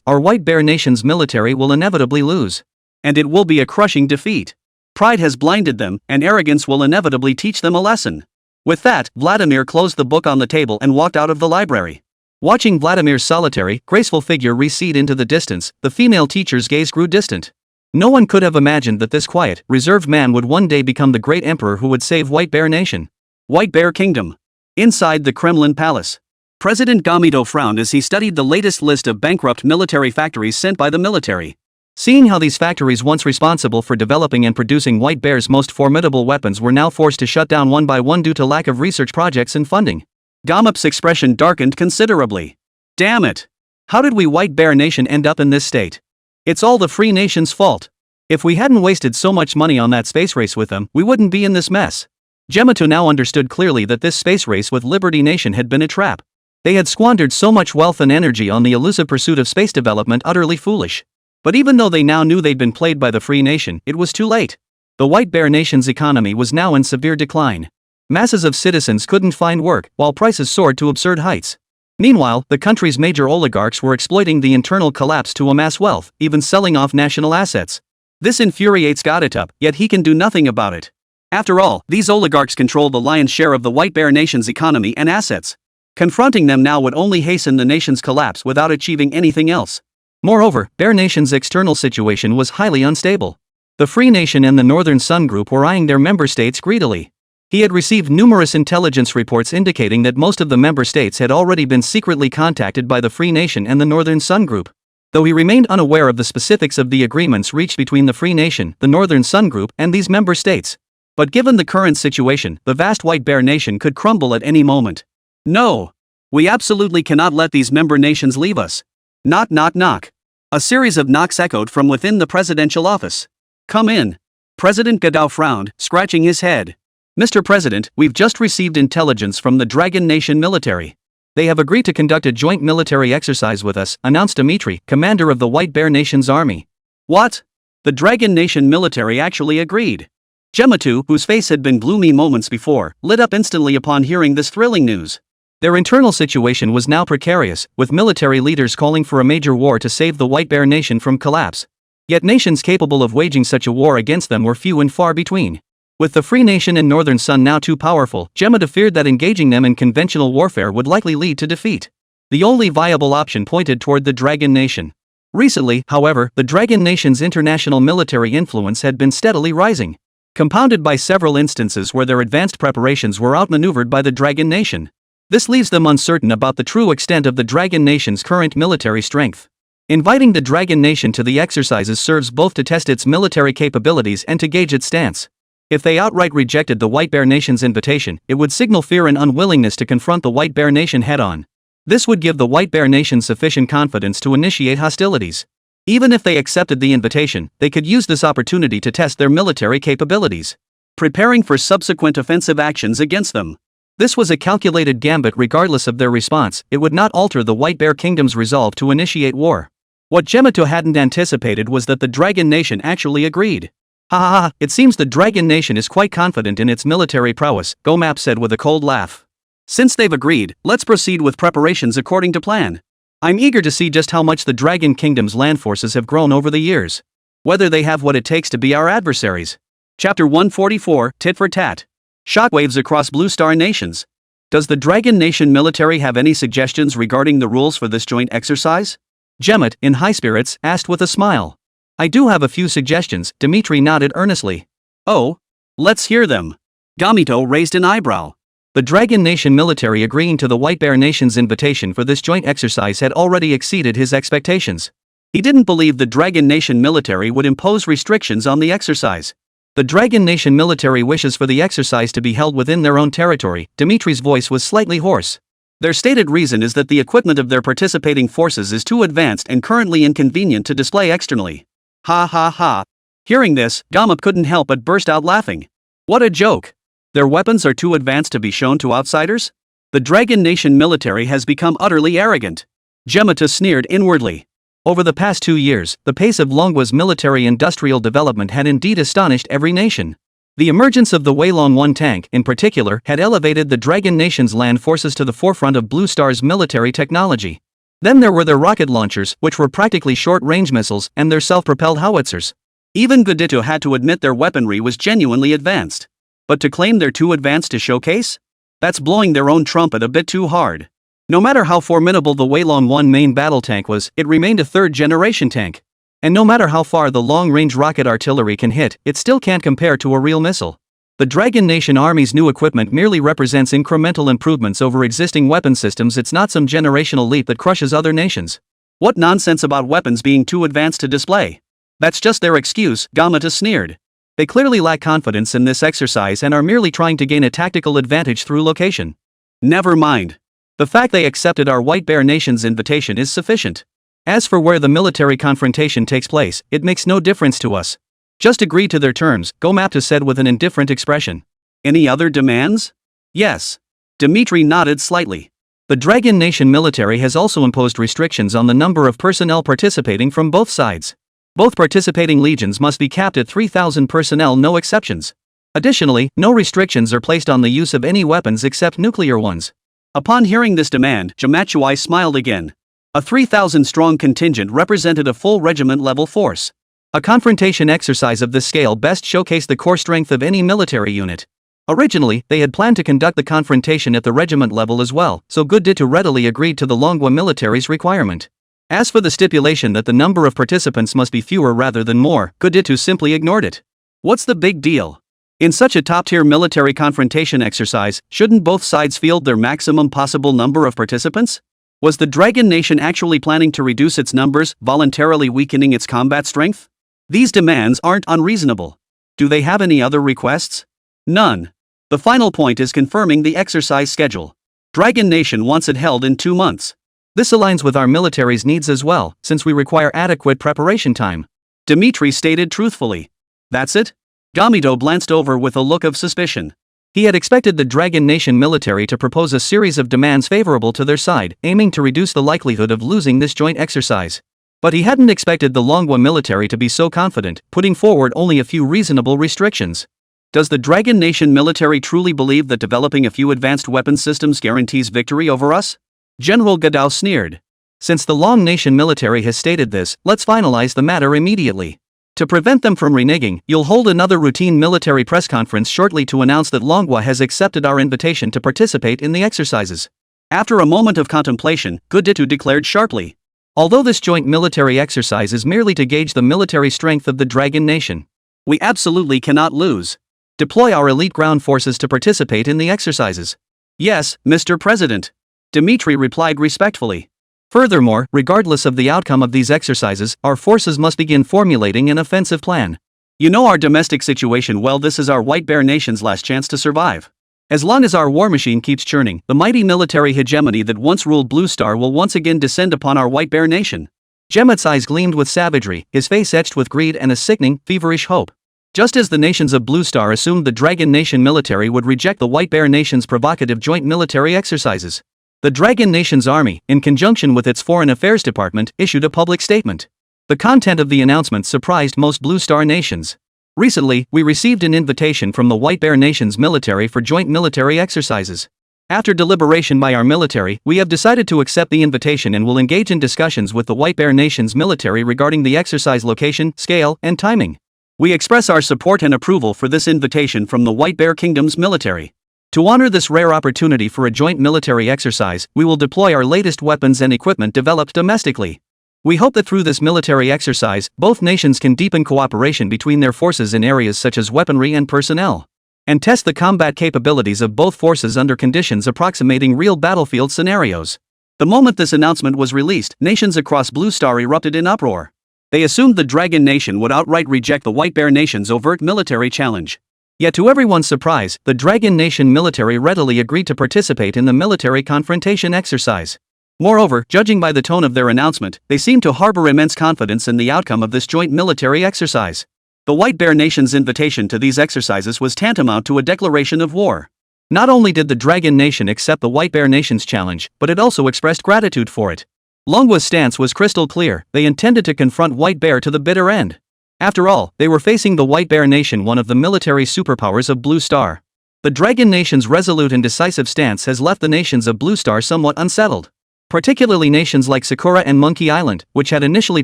our White Bear Nation's military will inevitably lose. And it will be a crushing defeat. Pride has blinded them, and arrogance will inevitably teach them a lesson. With that, Vladimir closed the book on the table and walked out of the library. Watching Vladimir's solitary, graceful figure recede into the distance, the female teacher's gaze grew distant. No one could have imagined that this quiet, reserved man would one day become the great emperor who would save White Bear Nation. White Bear Kingdom. Inside the Kremlin Palace. President Gamito frowned as he studied the latest list of bankrupt military factories sent by the military. Seeing how these factories once responsible for developing and producing White Bear's most formidable weapons were now forced to shut down one by one due to lack of research projects and funding, Gamup's expression darkened considerably. Damn it! How did we White Bear Nation end up in this state? It's all the Free Nation's fault. If we hadn't wasted so much money on that space race with them, we wouldn't be in this mess. Gamito now understood clearly that this space race with Liberty Nation had been a trap. They had squandered so much wealth and energy on the elusive pursuit of space development, utterly foolish. But even though they now knew they'd been played by the Free Nation, it was too late. The White Bear Nation's economy was now in severe decline. Masses of citizens couldn't find work, while prices soared to absurd heights. Meanwhile, the country's major oligarchs were exploiting the internal collapse to amass wealth, even selling off national assets. This infuriates Goditup, yet he can do nothing about it. After all, these oligarchs control the lion's share of the White Bear Nation's economy and assets. Confronting them now would only hasten the nation's collapse without achieving anything else. Moreover, Bear Nation's external situation was highly unstable. The Free Nation and the Northern Sun Group were eyeing their member states greedily. He had received numerous intelligence reports indicating that most of the member states had already been secretly contacted by the Free Nation and the Northern Sun Group. Though he remained unaware of the specifics of the agreements reached between the Free Nation, the Northern Sun Group, and these member states. But given the current situation, the vast White Bear Nation could crumble at any moment. No! We absolutely cannot let these member nations leave us. Knock knock knock. A series of knocks echoed from within the presidential office. Come in. President Gadao frowned, scratching his head. Mr. President, we've just received intelligence from the Dragon Nation military. They have agreed to conduct a joint military exercise with us, announced Dimitri, commander of the White Bear Nation's army. What? The Dragon Nation military actually agreed. Gematu, whose face had been gloomy moments before, lit up instantly upon hearing this thrilling news. Their internal situation was now precarious, with military leaders calling for a major war to save the White Bear Nation from collapse. Yet nations capable of waging such a war against them were few and far between. With the Free Nation and Northern Sun now too powerful, Gematu feared that engaging them in conventional warfare would likely lead to defeat. The only viable option pointed toward the Dragon Nation. Recently, however, the Dragon Nation's international military influence had been steadily rising, compounded by several instances where their advanced preparations were outmaneuvered by the Dragon Nation. This leaves them uncertain about the true extent of the Dragon Nation's current military strength. Inviting the Dragon Nation to the exercises serves both to test its military capabilities and to gauge its stance. If they outright rejected the White Bear Nation's invitation, it would signal fear and unwillingness to confront the White Bear Nation head-on. This would give the White Bear Nation sufficient confidence to initiate hostilities. Even if they accepted the invitation, they could use this opportunity to test their military capabilities, preparing for subsequent offensive actions against them. This was a calculated gambit. Regardless of their response, it would not alter the White Bear Kingdom's resolve to initiate war. What Gematu hadn't anticipated was that the Dragon Nation actually agreed. Ha ha ha, it seems the Dragon Nation is quite confident in its military prowess, Gomap said with a cold laugh. Since they've agreed, let's proceed with preparations according to plan. I'm eager to see just how much the Dragon Kingdom's land forces have grown over the years. Whether they have what it takes to be our adversaries. Chapter 144, Tit for Tat. Shockwaves across Blue Star nations. Does the Dragon Nation military have any suggestions regarding the rules for this joint exercise? Gemmet, in high spirits, asked with a smile. I do have a few suggestions, Dmitri nodded earnestly. Oh? Let's hear them. Gamito raised an eyebrow. The Dragon Nation military agreeing to the White Bear Nation's invitation for this joint exercise had already exceeded his expectations. He didn't believe the Dragon Nation military would impose restrictions on the exercise. The Dragon Nation military wishes for the exercise to be held within their own territory. Dimitri's voice was slightly hoarse. Their stated reason is that the equipment of their participating forces is too advanced and currently inconvenient to display externally. Ha ha ha. Hearing this, Gamop couldn't help but burst out laughing. What a joke. Their weapons are too advanced to be shown to outsiders? The Dragon Nation military has become utterly arrogant. Gemeta sneered inwardly. Over the past 2 years, the pace of Longguo's military-industrial development had indeed astonished every nation. The emergence of the Weilong 1 tank, in particular, had elevated the Dragon Nation's land forces to the forefront of Blue Star's military technology. Then there were their rocket launchers, which were practically short-range missiles, and their self-propelled howitzers. Even Godito had to admit their weaponry was genuinely advanced. But to claim they're too advanced to showcase? That's blowing their own trumpet a bit too hard. No matter how formidable the Weilong 1 main battle tank was, it remained a third-generation tank. And no matter how far the long-range rocket artillery can hit, it still can't compare to a real missile. The Dragon Nation Army's new equipment merely represents incremental improvements over existing weapon systems. It's not some generational leap that crushes other nations. What nonsense about weapons being too advanced to display? That's just their excuse, Gameta sneered. They clearly lack confidence in this exercise and are merely trying to gain a tactical advantage through location. Never mind. The fact they accepted our White Bear Nation's invitation is sufficient. As for where the military confrontation takes place, it makes no difference to us. Just agree to their terms, Gomapta said with an indifferent expression. Any other demands? Yes. Dmitri nodded slightly. The Dragon Nation military has also imposed restrictions on the number of personnel participating from both sides. Both participating legions must be capped at 3,000 personnel, no exceptions. Additionally, no restrictions are placed on the use of any weapons except nuclear ones. Upon hearing this demand, Jamachuai smiled again. A 3,000-strong contingent represented a full regiment-level force. A confrontation exercise of this scale best showcased the core strength of any military unit. Originally, they had planned to conduct the confrontation at the regiment level as well, so Godito readily agreed to the Longguo military's requirement. As for the stipulation that the number of participants must be fewer rather than more, Godito simply ignored it. What's the big deal? In such a top-tier military confrontation exercise, shouldn't both sides field their maximum possible number of participants? Was the Dragon Nation actually planning to reduce its numbers, voluntarily weakening its combat strength? These demands aren't unreasonable. Do they have any other requests? None. The final point is confirming the exercise schedule. Dragon Nation wants it held in 2 months. This aligns with our military's needs as well, since we require adequate preparation time. Dmitri stated truthfully. That's it? Gamito glanced over with a look of suspicion. He had expected the Dragon Nation military to propose a series of demands favorable to their side, aiming to reduce the likelihood of losing this joint exercise. But he hadn't expected the Longguo military to be so confident, putting forward only a few reasonable restrictions. Does the Dragon Nation military truly believe that developing a few advanced weapons systems guarantees victory over us? General Gadao sneered. Since the Long Nation military has stated this, let's finalize the matter immediately. To prevent them from reneging, you'll hold another routine military press conference shortly to announce that Longguo has accepted our invitation to participate in the exercises. After a moment of contemplation, Godito declared sharply. Although this joint military exercise is merely to gauge the military strength of the Dragon Nation, we absolutely cannot lose. Deploy our elite ground forces to participate in the exercises. Yes, Mr. President. Dmitri replied respectfully. Furthermore, regardless of the outcome of these exercises, our forces must begin formulating an offensive plan. You know our domestic situation well. This is our White Bear Nation's last chance to survive. As long as our war machine keeps churning, the mighty military hegemony that once ruled Blue Star will once again descend upon our White Bear Nation. Gemmet's eyes gleamed with savagery, his face etched with greed and a sickening, feverish hope. Just as the nations of Blue Star assumed the Dragon Nation military would reject the White Bear Nation's provocative joint military exercises, the Dragon Nation's army, in conjunction with its Foreign Affairs Department, issued a public statement. The content of the announcement surprised most Blue Star nations. Recently, we received an invitation from the White Bear Nation's military for joint military exercises. After deliberation by our military, we have decided to accept the invitation and will engage in discussions with the White Bear Nation's military regarding the exercise location, scale, and timing. We express our support and approval for this invitation from the White Bear Kingdom's military. To honor this rare opportunity for a joint military exercise, we will deploy our latest weapons and equipment developed domestically. We hope that through this military exercise, both nations can deepen cooperation between their forces in areas such as weaponry and personnel, and test the combat capabilities of both forces under conditions approximating real battlefield scenarios. The moment this announcement was released, nations across Blue Star erupted in uproar. They assumed the Dragon Nation would outright reject the White Bear Nation's overt military challenge. Yet to everyone's surprise, the Dragon Nation military readily agreed to participate in the military confrontation exercise. Moreover, judging by the tone of their announcement, they seemed to harbor immense confidence in the outcome of this joint military exercise. The White Bear Nation's invitation to these exercises was tantamount to a declaration of war. Not only did the Dragon Nation accept the White Bear Nation's challenge, but it also expressed gratitude for it. Longguo's stance was crystal clear: they intended to confront White Bear to the bitter end. After all, they were facing the White Bear Nation, one of the military superpowers of Blue Star. The Dragon Nation's resolute and decisive stance has left the nations of Blue Star somewhat unsettled. Particularly nations like Sakura and Monkey Island, which had initially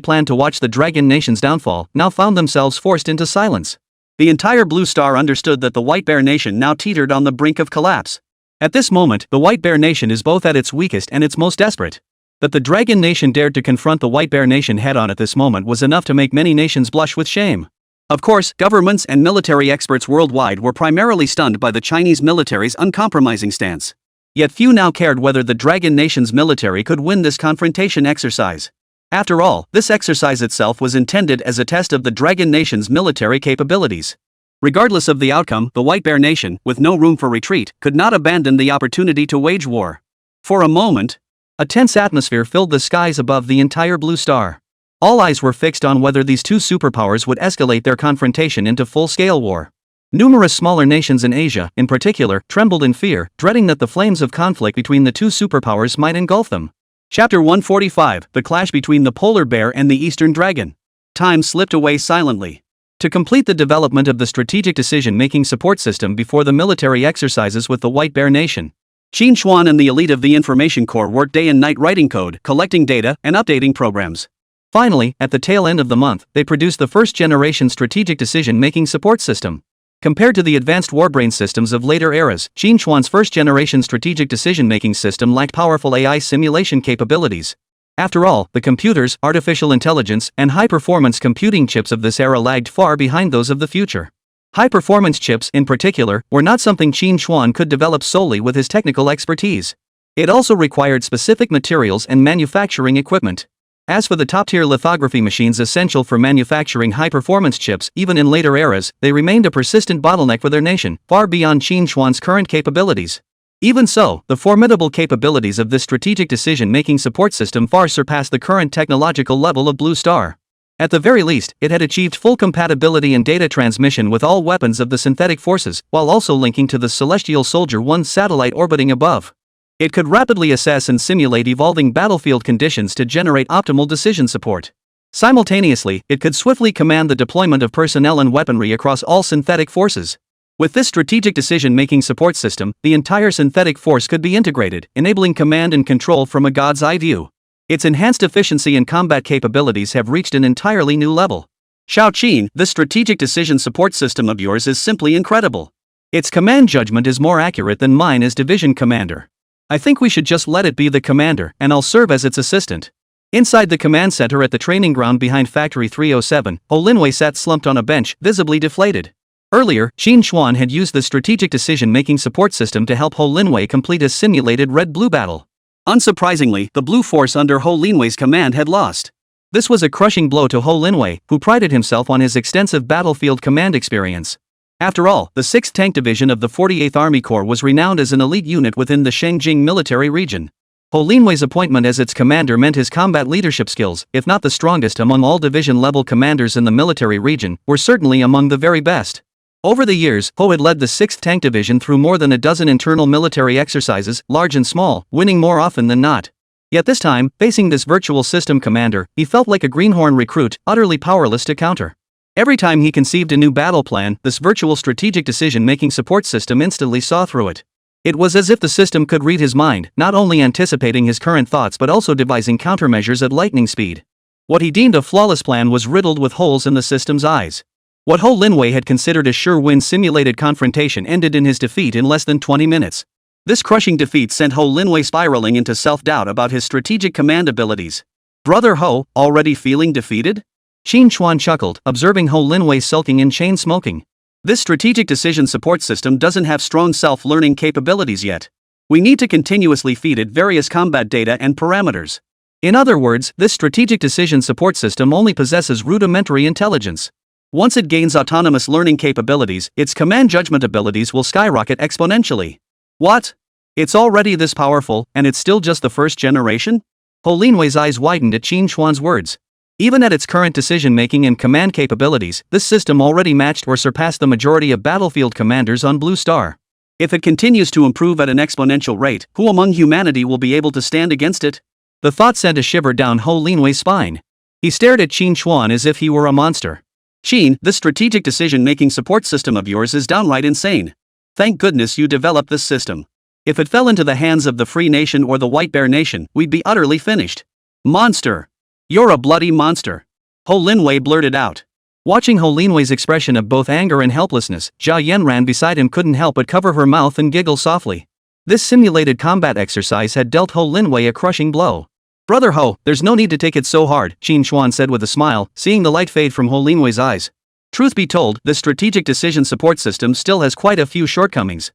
planned to watch the Dragon Nation's downfall, now found themselves forced into silence. The entire Blue Star understood that the White Bear Nation now teetered on the brink of collapse. At this moment, the White Bear Nation is both at its weakest and its most desperate. That the Dragon Nation dared to confront the White Bear Nation head-on at this moment was enough to make many nations blush with shame. Of course, governments and military experts worldwide were primarily stunned by the Chinese military's uncompromising stance. Yet few now cared whether the Dragon Nation's military could win this confrontation exercise. After all, this exercise itself was intended as a test of the Dragon Nation's military capabilities. Regardless of the outcome, the White Bear Nation, with no room for retreat, could not abandon the opportunity to wage war. For a moment, a tense atmosphere filled the skies above the entire Blue Star. All eyes were fixed on whether these two superpowers would escalate their confrontation into full-scale war. Numerous smaller nations in Asia, in particular, trembled in fear, dreading that the flames of conflict between the two superpowers might engulf them. Chapter 145: The Clash Between the Polar Bear and the Eastern Dragon. Time slipped away silently. To complete the development of the strategic decision-making support system before the military exercises with the White Bear Nation, Qín Chuān and the elite of the Information Corps worked day and night writing code, collecting data, and updating programs. Finally, at the tail end of the month, they produced the first-generation strategic decision-making support system. Compared to the advanced warbrain systems of later eras, Qín Chuān's first-generation strategic decision-making system lacked powerful AI simulation capabilities. After all, the computers, artificial intelligence, and high-performance computing chips of this era lagged far behind those of the future. High-performance chips, in particular, were not something Qín Chuān could develop solely with his technical expertise. It also required specific materials and manufacturing equipment. As for the top-tier lithography machines essential for manufacturing high-performance chips, even in later eras, they remained a persistent bottleneck for their nation, far beyond Qín Chuān's current capabilities. Even so, the formidable capabilities of this strategic decision-making support system far surpassed the current technological level of Blue Star. At the very least, it had achieved full compatibility and data transmission with all weapons of the synthetic forces, while also linking to the Celestial Soldier 1 satellite orbiting above. It could rapidly assess and simulate evolving battlefield conditions to generate optimal decision support. Simultaneously, it could swiftly command the deployment of personnel and weaponry across all synthetic forces. With this strategic decision-making support system, the entire synthetic force could be integrated, enabling command and control from a god's eye view. Its enhanced efficiency and combat capabilities have reached an entirely new level. Shao Qin, this strategic decision support system of yours is simply incredible. Its command judgment is more accurate than mine as division commander. I think we should just let it be the commander, and I'll serve as its assistant. Inside the command center at the training ground behind Factory 307, Ho Linwei sat slumped on a bench, visibly deflated. Earlier, Qín Chuān had used the strategic decision-making support system to help Ho Linwei complete a simulated red-blue battle. Unsurprisingly, the blue force under Ho Linwei's command had lost. This was a crushing blow to Ho Linwei, who prided himself on his extensive battlefield command experience. After all, the 6th Tank Division of the 48th Army Corps was renowned as an elite unit within the Shengjing military region. Ho Linwei's appointment as its commander meant his combat leadership skills, if not the strongest among all division-level commanders in the military region, were certainly among the very best. Over the years, Ho had led the 6th Tank Division through more than a dozen internal military exercises, large and small, winning more often than not. Yet this time, facing this virtual system commander, he felt like a greenhorn recruit, utterly powerless to counter. Every time he conceived a new battle plan, this virtual strategic decision-making support system instantly saw through it. It was as if the system could read his mind, not only anticipating his current thoughts but also devising countermeasures at lightning speed. What he deemed a flawless plan was riddled with holes in the system's eyes. What Ho Linwei had considered a sure-win simulated confrontation ended in his defeat in less than 20 minutes. This crushing defeat sent Ho Linwei spiraling into self-doubt about his strategic command abilities. Brother Ho, already feeling defeated? Qín Chuān chuckled, observing Ho Linwei sulking in chain smoking. This strategic decision support system doesn't have strong self-learning capabilities yet. We need to continuously feed it various combat data and parameters. In other words, this strategic decision support system only possesses rudimentary intelligence. Once it gains autonomous learning capabilities, its command judgment abilities will skyrocket exponentially. What? It's already this powerful, and it's still just the first generation? Ho Linwei's eyes widened at Qín Chuān's words. Even at its current decision-making and command capabilities, this system already matched or surpassed the majority of battlefield commanders on Blue Star. If it continues to improve at an exponential rate, who among humanity will be able to stand against it? The thought sent a shiver down Ho Linwei's spine. He stared at Qín Chuān as if he were a monster. Qín, this strategic decision-making support system of yours is downright insane. Thank goodness you developed this system. If it fell into the hands of the Free Nation or the White Bear Nation, we'd be utterly finished. Monster! You're a bloody monster! Ho Linwei blurted out. Watching Ho Linwei's expression of both anger and helplessness, Jia Yanran beside him couldn't help but cover her mouth and giggle softly. This simulated combat exercise had dealt Ho Linwei a crushing blow. Brother Ho, there's no need to take it so hard, Qín Chuān said with a smile, seeing the light fade from Ho Linwei's eyes. Truth be told, this strategic decision support system still has quite a few shortcomings.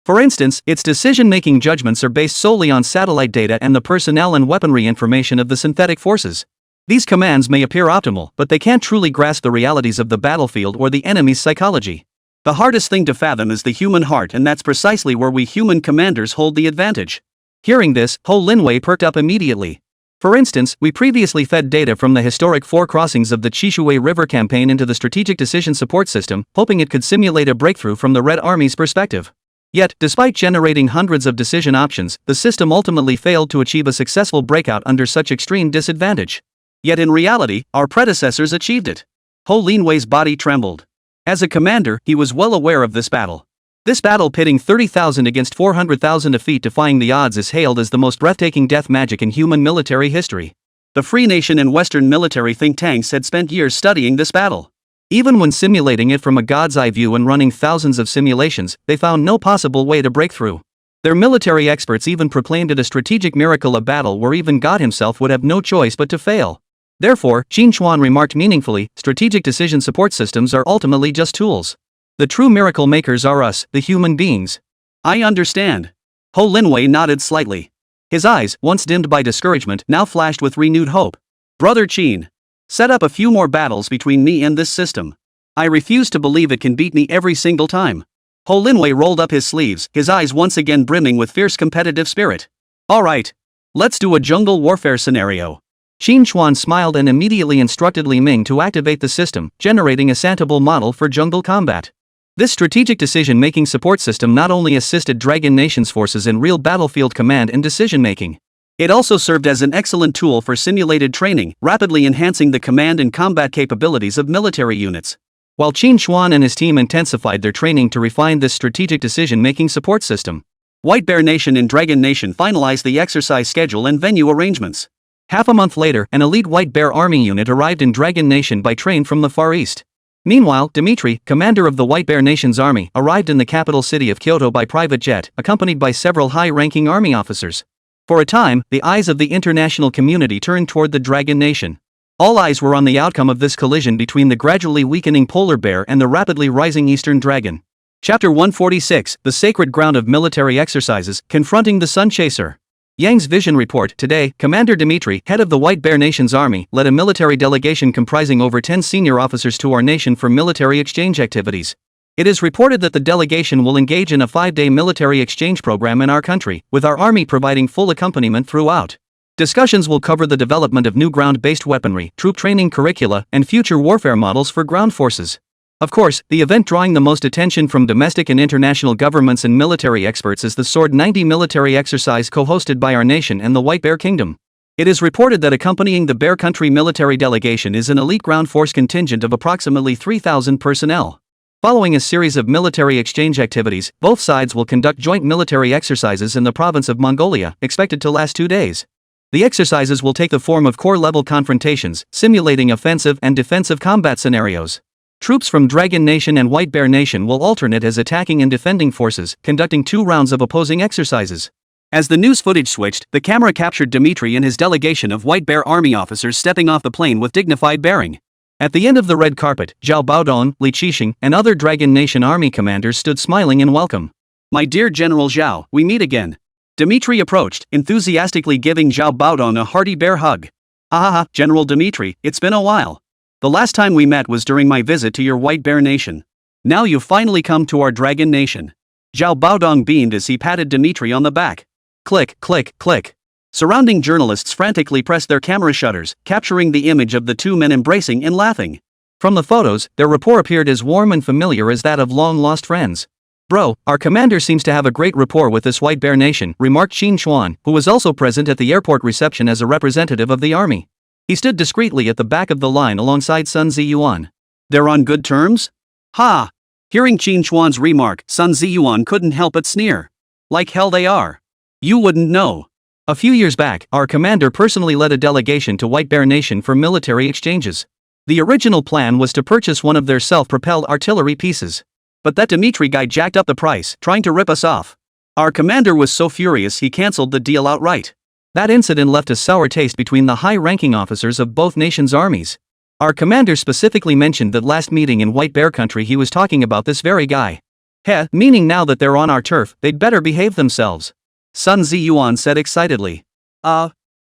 For instance, its decision-making judgments are based solely on satellite data and the personnel and weaponry information of the synthetic forces. These commands may appear optimal, but they can't truly grasp the realities of the battlefield or the enemy's psychology. The hardest thing to fathom is the human heart, and that's precisely where we human commanders hold the advantage. Hearing this, Ho Linwei perked up immediately. For instance, we previously fed data from the historic 4 crossings of the Qishuai River campaign into the strategic decision support system, hoping it could simulate a breakthrough from the Red Army's perspective. Yet, despite generating hundreds of decision options, the system ultimately failed to achieve a successful breakout under such extreme disadvantage. Yet in reality, our predecessors achieved it. Ho Linwei's body trembled. As a commander, he was well aware of this battle. This battle pitting 30,000 against 400,000 defeat defying the odds is hailed as the most breathtaking death magic in human military history. The Free Nation and Western military think tanks had spent years studying this battle. Even when simulating it from a god's eye view and running thousands of simulations, they found no possible way to break through. Their military experts even proclaimed it a strategic miracle, a battle where even God himself would have no choice but to fail. Therefore, Qín Chuān remarked meaningfully, strategic decision support systems are ultimately just tools. The true miracle makers are us, the human beings. I understand. Ho Linwei nodded slightly. His eyes, once dimmed by discouragement, now flashed with renewed hope. Brother Qín, set up a few more battles between me and this system. I refuse to believe it can beat me every single time. Ho Linwei rolled up his sleeves, his eyes once again brimming with fierce competitive spirit. Alright. Let's do a jungle warfare scenario. Qín Chuān smiled and immediately instructed Li Ming to activate the system, generating a sample model for jungle combat. This strategic decision-making support system not only assisted Dragon Nation's forces in real battlefield command and decision-making. It also served as an excellent tool for simulated training, rapidly enhancing the command and combat capabilities of military units. While Qín Chuān and his team intensified their training to refine this strategic decision-making support system, White Bear Nation and Dragon Nation finalized the exercise schedule and venue arrangements. Half a month later, an elite White Bear Army unit arrived in Dragon Nation by train from the Far East. Meanwhile, Dimitri, commander of the White Bear Nation's army, arrived in the capital city of Kyoto by private jet, accompanied by several high-ranking army officers. For a time, the eyes of the international community turned toward the Dragon Nation. All eyes were on the outcome of this collision between the gradually weakening polar bear and the rapidly rising eastern dragon. Chapter 146, The Sacred Ground of Military Exercises, Confronting the Sun Chaser. Yang's Vision Report. Today, Commander Dimitri, head of the White Bear Nation's army, led a military delegation comprising over 10 senior officers to our nation for military exchange activities. It is reported that the delegation will engage in a 5-day military exchange program in our country, with our army providing full accompaniment throughout. Discussions will cover the development of new ground-based weaponry, troop training curricula, and future warfare models for ground forces. Of course, the event drawing the most attention from domestic and international governments and military experts is the Sword 90 military exercise co-hosted by our nation and the White Bear Kingdom. It is reported that accompanying the Bear Country military delegation is an elite ground force contingent of approximately 3,000 personnel. Following a series of military exchange activities, both sides will conduct joint military exercises in the province of Mongolia, expected to last 2 days. The exercises will take the form of corps-level confrontations, simulating offensive and defensive combat scenarios. Troops from Dragon Nation and White Bear Nation will alternate as attacking and defending forces, conducting 2 rounds of opposing exercises. As the news footage switched, the camera captured Dmitry and his delegation of White Bear army officers stepping off the plane with dignified bearing. At the end of the red carpet, Zhao Baodong, Li Qixing, and other Dragon Nation army commanders stood smiling in welcome. "My dear General Zhao, we meet again." Dmitry approached, enthusiastically giving Zhao Baodong a hearty bear hug. "Ahaha, General Dmitry, it's been a while. The last time we met was during my visit to your White Bear Nation. Now you've finally come to our Dragon Nation." Zhao Baodong beamed as he patted Dmitry on the back. Click, click, click. Surrounding journalists frantically pressed their camera shutters, capturing the image of the two men embracing and laughing. From the photos, their rapport appeared as warm and familiar as that of long-lost friends. "Bro, our commander seems to have a great rapport with this White Bear Nation," remarked Qín Chuān, who was also present at the airport reception as a representative of the army. He stood discreetly at the back of the line alongside Sun Ziyuan. "They're on good terms?" "Ha!" Hearing Qín Chuān's remark, Sun Ziyuan couldn't help but sneer. "Like hell they are. You wouldn't know." A few years back, our commander personally led a delegation to White Bear Nation for military exchanges. The original plan was to purchase one of their self-propelled artillery pieces. But that Dmitry guy jacked up the price, trying to rip us off. Our commander was so furious he cancelled the deal outright. That incident left a sour taste between the high-ranking officers of both nations' armies. Our commander specifically mentioned that last meeting in White Bear Country he was talking about this very guy. Heh, meaning now that they're on our turf, they'd better behave themselves. Sun Ziyuan said excitedly.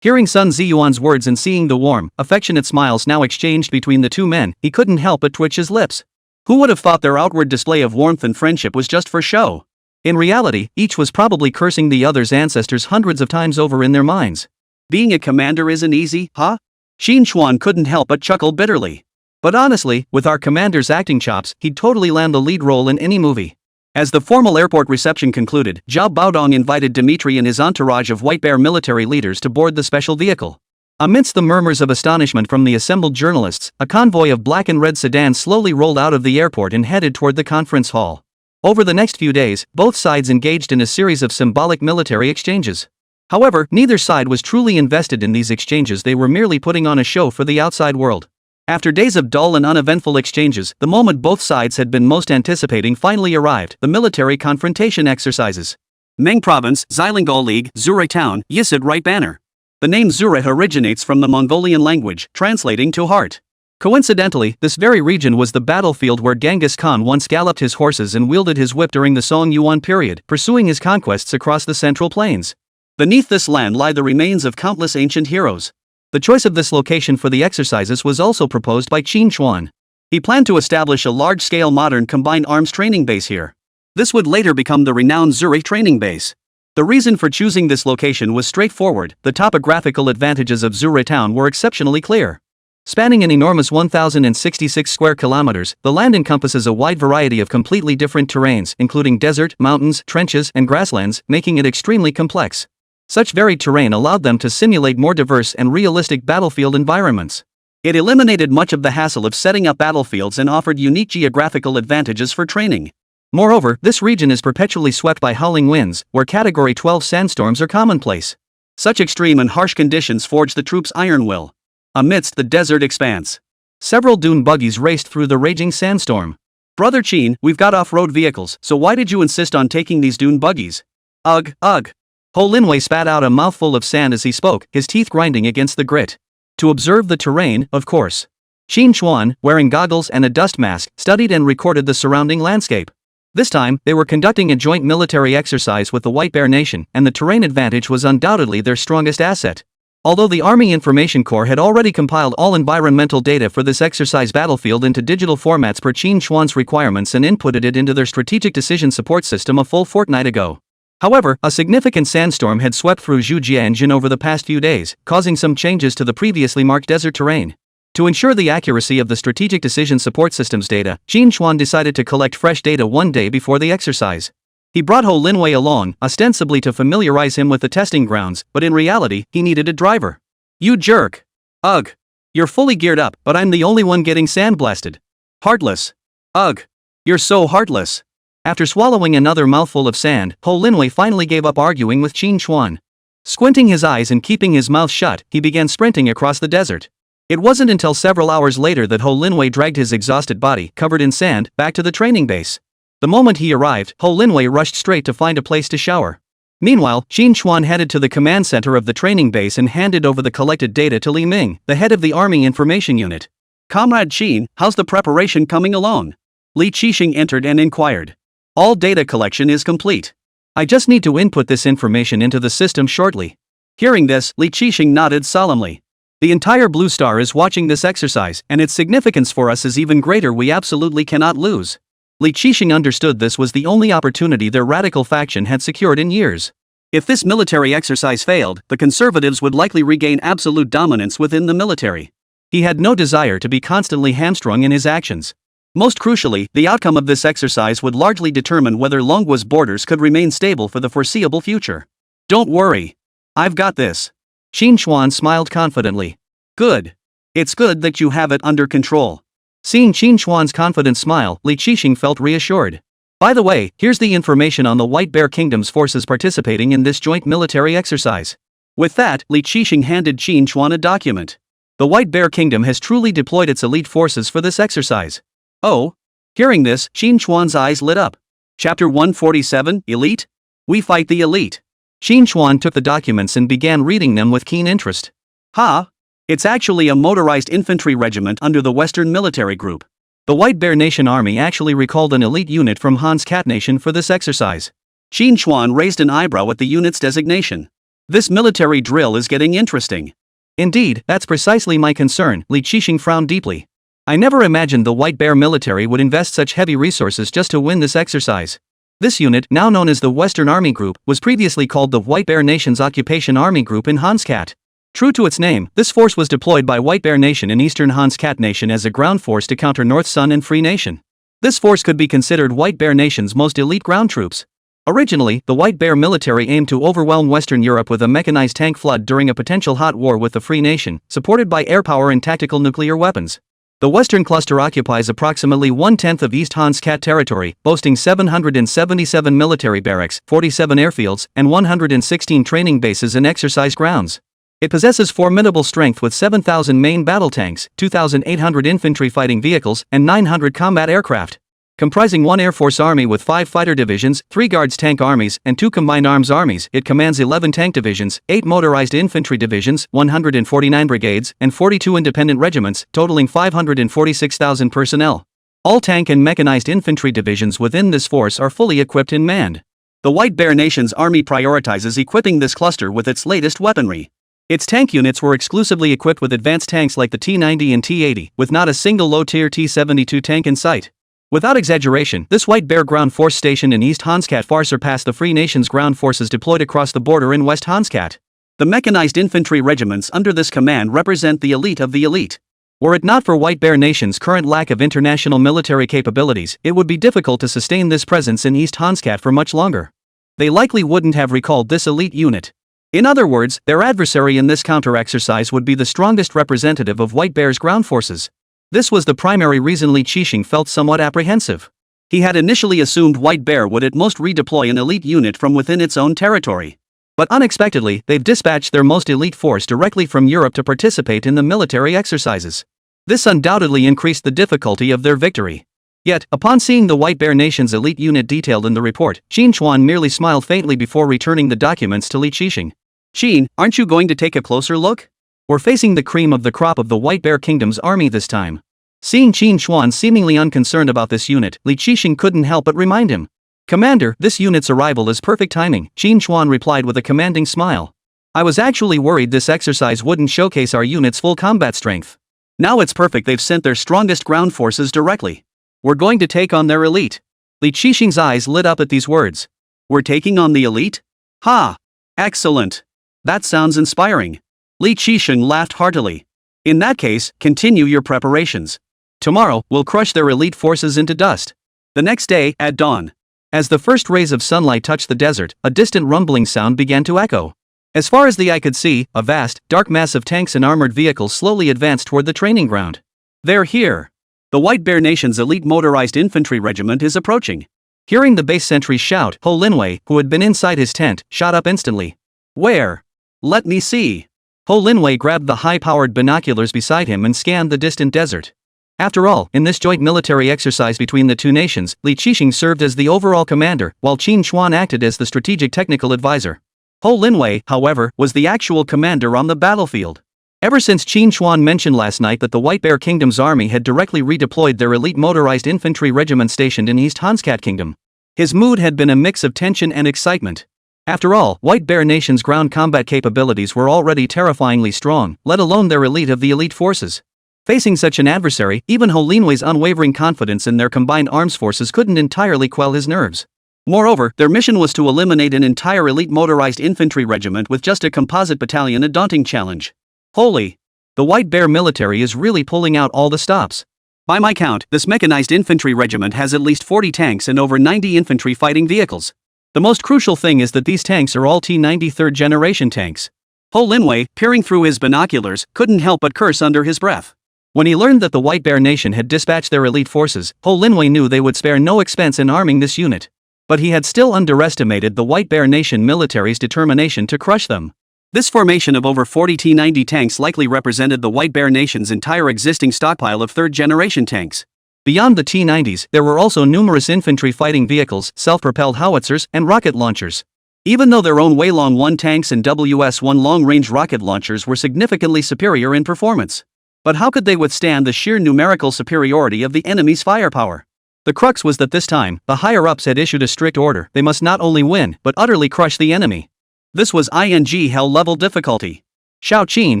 Hearing Sun Ziyuan's words and seeing the warm, affectionate smiles now exchanged between the two men, he couldn't help but twitch his lips. Who would have thought their outward display of warmth and friendship was just for show? In reality, each was probably cursing the other's ancestors hundreds of times over in their minds. Being a commander isn't easy, huh? Qín Chuān couldn't help but chuckle bitterly. But honestly, with our commander's acting chops, he'd totally land the lead role in any movie. As the formal airport reception concluded, Zhao Baodong invited Dmitry and his entourage of White Bear military leaders to board the special vehicle. Amidst the murmurs of astonishment from the assembled journalists, a convoy of black and red sedans slowly rolled out of the airport and headed toward the conference hall. Over the next few days, both sides engaged in a series of symbolic military exchanges. However, neither side was truly invested in these exchanges, they were merely putting on a show for the outside world. After days of dull and uneventful exchanges, the moment both sides had been most anticipating finally arrived, the military confrontation exercises. Meng Province, Xilingol League, Zurich Town, Yisid Right Banner. The name Zurich originates from the Mongolian language, translating to heart. Coincidentally, this very region was the battlefield where Genghis Khan once galloped his horses and wielded his whip during the Song Yuan period, pursuing his conquests across the Central Plains. Beneath this land lie the remains of countless ancient heroes. The choice of this location for the exercises was also proposed by Qín Chuān. He planned to establish a large-scale modern combined arms training base here. This would later become the renowned Zurich training base. The reason for choosing this location was straightforward, the topographical advantages of Zurich town were exceptionally clear. Spanning an enormous 1,066 square kilometers, the land encompasses a wide variety of completely different terrains, including desert, mountains, trenches, and grasslands, making it extremely complex. Such varied terrain allowed them to simulate more diverse and realistic battlefield environments. It eliminated much of the hassle of setting up battlefields and offered unique geographical advantages for training. Moreover, this region is perpetually swept by howling winds, where Category 12 sandstorms are commonplace. Such extreme and harsh conditions forged the troops' iron will. Amidst the desert expanse, several dune buggies raced through the raging sandstorm. "Brother Qín, we've got off-road vehicles, so why did you insist on taking these dune buggies?" Ugh, ugh. Ho Linwei spat out a mouthful of sand as he spoke, his teeth grinding against the grit. To observe the terrain, of course. Qín Chuān, wearing goggles and a dust mask, studied and recorded the surrounding landscape. This time, they were conducting a joint military exercise with the White Bear Nation, and the terrain advantage was undoubtedly their strongest asset. Although the Army Information Corps had already compiled all environmental data for this exercise battlefield into digital formats per Qín Chuān's requirements and inputted it into their strategic decision support system a full fortnight ago. However, a significant sandstorm had swept through Zhujianjin over the past few days, causing some changes to the previously marked desert terrain. To ensure the accuracy of the strategic decision support system's data, Qín Chuān decided to collect fresh data one day before the exercise. He brought Ho Linwei along, ostensibly to familiarize him with the testing grounds, but in reality, he needed a driver. "You jerk. Ugh. You're fully geared up, but I'm the only one getting sandblasted. Heartless. Ugh. You're so heartless." After swallowing another mouthful of sand, Ho Linwei finally gave up arguing with Qín Chuān. Squinting his eyes and keeping his mouth shut, he began sprinting across the desert. It wasn't until several hours later that Ho Linwei dragged his exhausted body, covered in sand, back to the training base. The moment he arrived, Ho Linwei rushed straight to find a place to shower. Meanwhile, Qín Chuān headed to the command center of the training base and handed over the collected data to Li Ming, the head of the Army Information Unit. "Comrade Qín, how's the preparation coming along?" Li Qixing entered and inquired. "All data collection is complete. I just need to input this information into the system shortly." Hearing this, Li Qixing nodded solemnly. "The entire Blue Star is watching this exercise, and its significance for us is even greater. We absolutely cannot lose." Li Qixing understood this was the only opportunity their radical faction had secured in years. If this military exercise failed, the conservatives would likely regain absolute dominance within the military. He had no desire to be constantly hamstrung in his actions. Most crucially, the outcome of this exercise would largely determine whether Longguo's borders could remain stable for the foreseeable future. "Don't worry. I've got this." Qín Chuān smiled confidently. "Good. It's good that you have it under control." Seeing Qín Chuān's confident smile, Li Qixing felt reassured. "By the way, here's the information on the White Bear Kingdom's forces participating in this joint military exercise." With that, Li Qixing handed Qín Chuān a document. "The White Bear Kingdom has truly deployed its elite forces for this exercise." "Oh?" Hearing this, Qín Chuān's eyes lit up. Chapter 147, Elite? We fight the elite. Qín Chuān took the documents and began reading them with keen interest. "Ha! It's actually a motorized infantry regiment under the Western Military Group. The White Bear Nation Army actually recalled an elite unit from Handcrafting Nation for this exercise." Qín Chuān raised an eyebrow at the unit's designation. "This military drill is getting interesting." "Indeed, that's precisely my concern," Li Qixing frowned deeply. "I never imagined the White Bear military would invest such heavy resources just to win this exercise." This unit, now known as the Western Army Group, was previously called the White Bear Nation's Occupation Army Group in Handcrafting. True to its name, this force was deployed by White Bear Nation in Eastern Handcrafting Nation as a ground force to counter North Sun and Free Nation. This force could be considered White Bear Nation's most elite ground troops. Originally, the White Bear military aimed to overwhelm Western Europe with a mechanized tank flood during a potential hot war with the Free Nation, supported by air power and tactical nuclear weapons. The Western Cluster occupies approximately 1/10 of East Handcrafting territory, boasting 777 military barracks, 47 airfields, and 116 training bases and exercise grounds. It possesses formidable strength with 7,000 main battle tanks, 2,800 infantry fighting vehicles, and 900 combat aircraft. Comprising one Air Force Army with 5 fighter divisions, 3 Guards tank armies, and 2 combined arms armies, it commands 11 tank divisions, 8 motorized infantry divisions, 149 brigades, and 42 independent regiments, totaling 546,000 personnel. All tank and mechanized infantry divisions within this force are fully equipped and manned. The White Bear Nation's army prioritizes equipping this cluster with its latest weaponry. Its tank units were exclusively equipped with advanced tanks like the T-90 and T-80, with not a single low-tier T-72 tank in sight. Without exaggeration, this White Bear ground force stationed in East Handcrafting far surpassed the Free Nation's ground forces deployed across the border in West Handcrafting. The mechanized infantry regiments under this command represent the elite of the elite. Were it not for White Bear Nation's current lack of international military capabilities, it would be difficult to sustain this presence in East Handcrafting for much longer. They likely wouldn't have recalled this elite unit. In other words, their adversary in this counter-exercise would be the strongest representative of White Bear's ground forces. This was the primary reason Li Qixing felt somewhat apprehensive. He had initially assumed White Bear would at most redeploy an elite unit from within its own territory. But unexpectedly, they've dispatched their most elite force directly from Europe to participate in the military exercises. This undoubtedly increased the difficulty of their victory. Yet, upon seeing the White Bear Nation's elite unit detailed in the report, Qín Chuān merely smiled faintly before returning the documents to Li Qixing. "Qín, aren't you going to take a closer look? We're facing the cream of the crop of the White Bear Kingdom's army this time." Seeing Qín Chuān seemingly unconcerned about this unit, Li Qixing couldn't help but remind him. "Commander, this unit's arrival is perfect timing," Qín Chuān replied with a commanding smile. "I was actually worried this exercise wouldn't showcase our unit's full combat strength. Now it's perfect, they've sent their strongest ground forces directly. We're going to take on their elite." Li Qixing's eyes lit up at these words. "We're taking on the elite? Ha! Excellent. That sounds inspiring." Li Qixing laughed heartily. "In that case, continue your preparations. Tomorrow, we'll crush their elite forces into dust." The next day, at dawn, as the first rays of sunlight touched the desert, a distant rumbling sound began to echo. As far as the eye could see, a vast, dark mass of tanks and armored vehicles slowly advanced toward the training ground. "They're here. The White Bear Nation's elite motorized infantry regiment is approaching." Hearing the base sentry shout, Ho Linwei, who had been inside his tent, shot up instantly. "Where? Let me see." Ho Linwei grabbed the high-powered binoculars beside him and scanned the distant desert. After all, in this joint military exercise between the two nations, Li Qixing served as the overall commander, while Qín Chuān acted as the strategic technical advisor. Ho Linwei, however, was the actual commander on the battlefield. Ever since Qín Chuān mentioned last night that the White Bear Kingdom's army had directly redeployed their elite motorized infantry regiment stationed in East Hanscat Kingdom, his mood had been a mix of tension and excitement. After all, White Bear Nation's ground combat capabilities were already terrifyingly strong, let alone their elite of the elite forces. Facing such an adversary, even Ho Linwei's unwavering confidence in their combined arms forces couldn't entirely quell his nerves. Moreover, their mission was to eliminate an entire elite motorized infantry regiment with just a composite battalion, a daunting challenge. Holy! The White Bear military is really pulling out all the stops. By my count, this mechanized infantry regiment has at least 40 tanks and over 90 infantry fighting vehicles. The most crucial thing is that these tanks are all T-90 third-generation tanks. Ho Linwei, peering through his binoculars, couldn't help but curse under his breath. When he learned that the White Bear Nation had dispatched their elite forces, Ho Linwei knew they would spare no expense in arming this unit. But he had still underestimated the White Bear Nation military's determination to crush them. This formation of over 40 T-90 tanks likely represented the White Bear Nation's entire existing stockpile of third-generation tanks. Beyond the T-90s, there were also numerous infantry fighting vehicles, self-propelled howitzers, and rocket launchers. Even though their own Weilong 1 tanks and WS-1 long-range rocket launchers were significantly superior in performance. But how could they withstand the sheer numerical superiority of the enemy's firepower? The crux was that this time, the higher-ups had issued a strict order: they must not only win, but utterly crush the enemy. This was hell-level difficulty. Shao Qin,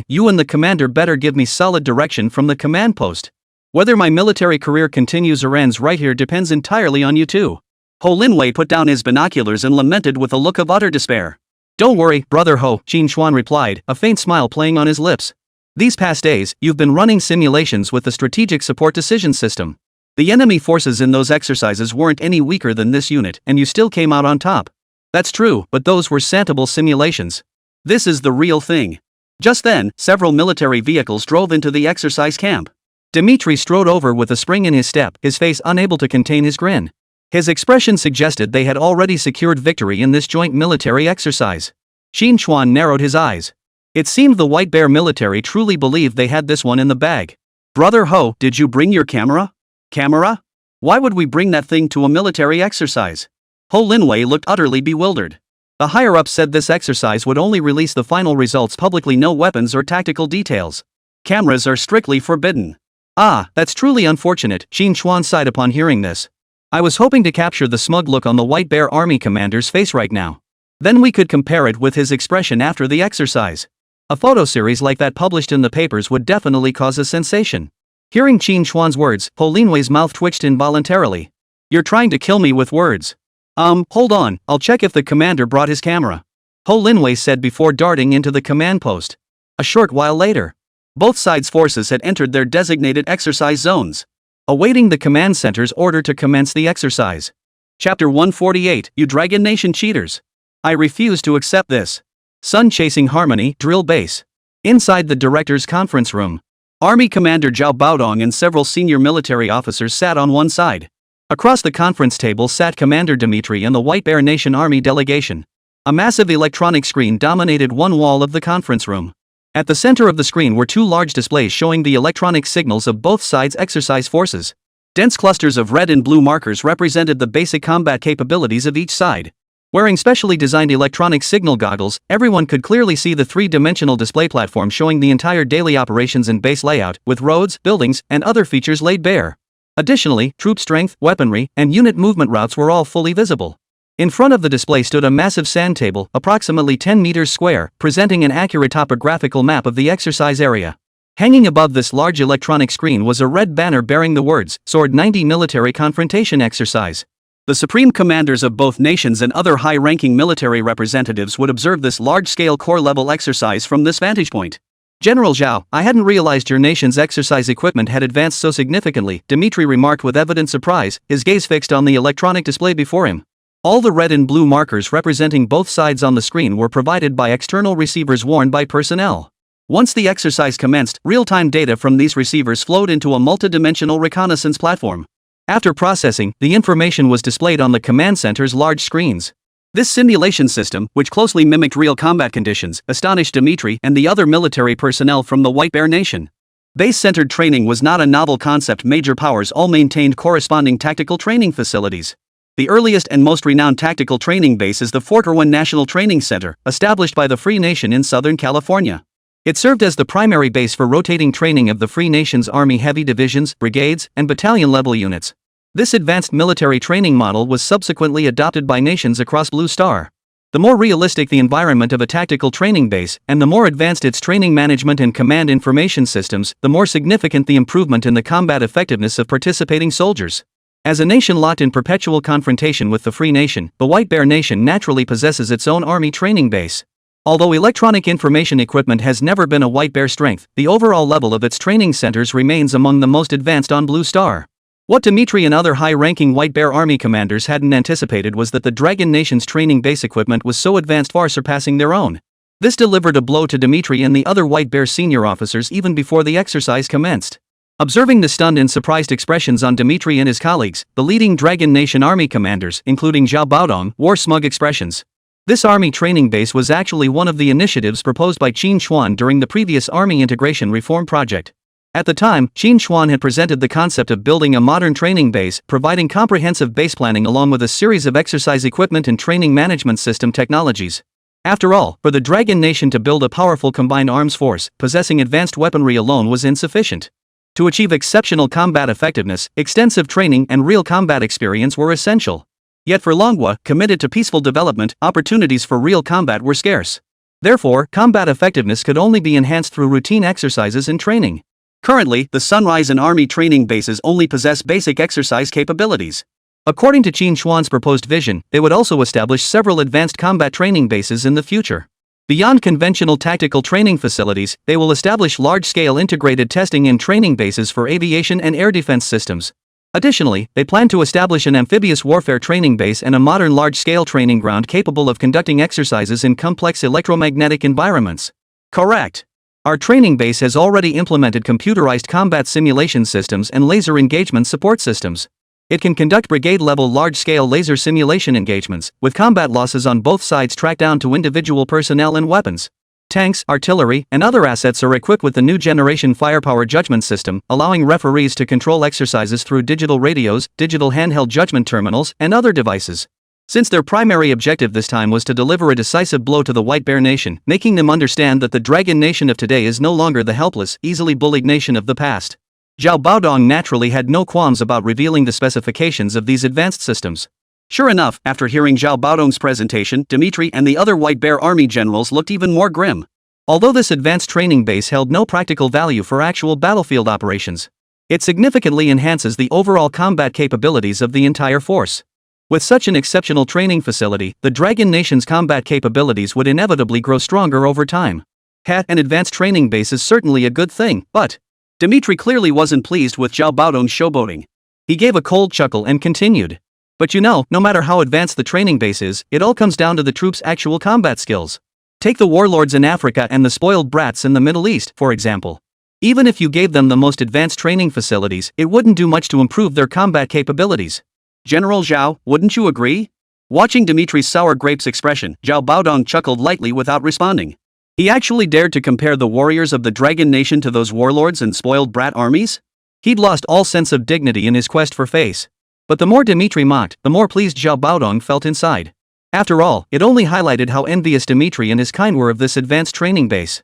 you and the commander better give me solid direction from the command post. Whether my military career continues or ends right here depends entirely on you two. Ho Linwei put down his binoculars and lamented with a look of utter despair. Don't worry, brother Ho, Qín Chuān replied, a faint smile playing on his lips. These past days, you've been running simulations with the Strategic Support Decision System. The enemy forces in those exercises weren't any weaker than this unit, and you still came out on top. That's true, but those were sample simulations. This is the real thing. Just then, several military vehicles drove into the exercise camp. Dmitri strode over with a spring in his step, his face unable to contain his grin. His expression suggested they had already secured victory in this joint military exercise. Qín Chuān narrowed his eyes. It seemed the White Bear military truly believed they had this one in the bag. Brother Ho, did you bring your camera? Camera? Why would we bring that thing to a military exercise? Ho Linwei looked utterly bewildered. The higher-ups said this exercise would only release the final results publicly, no weapons or tactical details. Cameras are strictly forbidden. Ah, that's truly unfortunate, Qín Chuān sighed upon hearing this. I was hoping to capture the smug look on the White Bear Army commander's face right now. Then we could compare it with his expression after the exercise. A photo series like that published in the papers would definitely cause a sensation. Hearing Qín Chuān's words, Ho Linwei's mouth twitched involuntarily. You're trying to kill me with words. Hold on, I'll check if the commander brought his camera. Ho Linwei said before darting into the command post. A short while later, both sides' forces had entered their designated exercise zones, awaiting the command center's order to commence the exercise. Chapter 148, You Dragon Nation Cheaters. I refuse to accept this. Sun Chasing Harmony, Drill Base. Inside the director's conference room, Army Commander Zhao Baodong and several senior military officers sat on one side. Across the conference table sat Commander Dmitri and the White Bear Nation Army delegation. A massive electronic screen dominated one wall of the conference room. At the center of the screen were two large displays showing the electronic signals of both sides' exercise forces. Dense clusters of red and blue markers represented the basic combat capabilities of each side. Wearing specially designed electronic signal goggles, everyone could clearly see the three-dimensional display platform showing the entire daily operations and base layout, with roads, buildings, and other features laid bare. Additionally, troop strength, weaponry, and unit movement routes were all fully visible. In front of the display stood a massive sand table, approximately 10 meters square, presenting an accurate topographical map of the exercise area. Hanging above this large electronic screen was a red banner bearing the words, Sword 90 Military Confrontation Exercise. The supreme commanders of both nations and other high-ranking military representatives would observe this large-scale core-level exercise from this vantage point. General Zhao, I hadn't realized your nation's exercise equipment had advanced so significantly, Dmitri remarked with evident surprise, his gaze fixed on the electronic display before him. All the red and blue markers representing both sides on the screen were provided by external receivers worn by personnel. Once the exercise commenced, real-time data from these receivers flowed into a multidimensional reconnaissance platform. After processing, the information was displayed on the command center's large screens. This simulation system, which closely mimicked real combat conditions, astonished Dmitri and the other military personnel from the White Bear Nation. Base-centered training was not a novel concept. Major powers all maintained corresponding tactical training facilities. The earliest and most renowned tactical training base is the Fort Irwin National Training Center, established by the Free Nation in Southern California. It served as the primary base for rotating training of the Free Nation's Army heavy divisions, brigades, and battalion-level units. This advanced military training model was subsequently adopted by nations across Blue Star. The more realistic the environment of a tactical training base, and the more advanced its training management and command information systems, the more significant the improvement in the combat effectiveness of participating soldiers. As a nation locked in perpetual confrontation with the Free Nation, the White Bear Nation naturally possesses its own army training base. Although electronic information equipment has never been a White Bear strength, the overall level of its training centers remains among the most advanced on Blue Star. What Dimitri and other high-ranking White Bear Army commanders hadn't anticipated was that the Dragon Nation's training base equipment was so advanced, far surpassing their own. This delivered a blow to Dimitri and the other White Bear senior officers even before the exercise commenced. Observing the stunned and surprised expressions on Dimitri and his colleagues, the leading Dragon Nation army commanders, including Zhao Baodong, wore smug expressions. This army training base was actually one of the initiatives proposed by Qín Chuān during the previous Army Integration Reform Project. At the time, Qín Chuān had presented the concept of building a modern training base, providing comprehensive base planning along with a series of exercise equipment and training management system technologies. After all, for the Dragon Nation to build a powerful combined arms force, possessing advanced weaponry alone was insufficient. To achieve exceptional combat effectiveness, extensive training and real combat experience were essential. Yet for Longguo, committed to peaceful development, opportunities for real combat were scarce. Therefore, combat effectiveness could only be enhanced through routine exercises and training. Currently, the Sunrise and Army training bases only possess basic exercise capabilities. According to Qín Chuān's proposed vision, they would also establish several advanced combat training bases in the future. Beyond conventional tactical training facilities, they will establish large-scale integrated testing and training bases for aviation and air defense systems. Additionally, they plan to establish an amphibious warfare training base and a modern large-scale training ground capable of conducting exercises in complex electromagnetic environments. Correct. Our training base has already implemented computerized combat simulation systems and laser engagement support systems. It can conduct brigade-level large-scale laser simulation engagements, with combat losses on both sides tracked down to individual personnel and weapons. Tanks, artillery, and other assets are equipped with the new generation firepower judgment system, allowing referees to control exercises through digital radios, digital handheld judgment terminals, and other devices. Since their primary objective this time was to deliver a decisive blow to the White Bear Nation, making them understand that the Dragon Nation of today is no longer the helpless, easily bullied nation of the past. Zhao Baodong naturally had no qualms about revealing the specifications of these advanced systems. Sure enough, after hearing Zhao Baodong's presentation, Dimitri and the other White Bear Army generals looked even more grim. Although this advanced training base held no practical value for actual battlefield operations, it significantly enhances the overall combat capabilities of the entire force. With such an exceptional training facility, the Dragon Nation's combat capabilities would inevitably grow stronger over time. An advanced training base is certainly a good thing, but Dimitri clearly wasn't pleased with Zhao Baodong's showboating. He gave a cold chuckle and continued. But no matter how advanced the training base is, it all comes down to the troops' actual combat skills. Take the warlords in Africa and the spoiled brats in the Middle East, for example. Even if you gave them the most advanced training facilities, it wouldn't do much to improve their combat capabilities. General Zhao, wouldn't you agree? Watching Dimitri's sour grapes expression, Zhao Baodong chuckled lightly without responding. He actually dared to compare the warriors of the Dragon Nation to those warlords and spoiled brat armies? He'd lost all sense of dignity in his quest for face. But the more Dimitri mocked, the more pleased Zhao Baodong felt inside. After all, it only highlighted how envious Dimitri and his kind were of this advanced training base.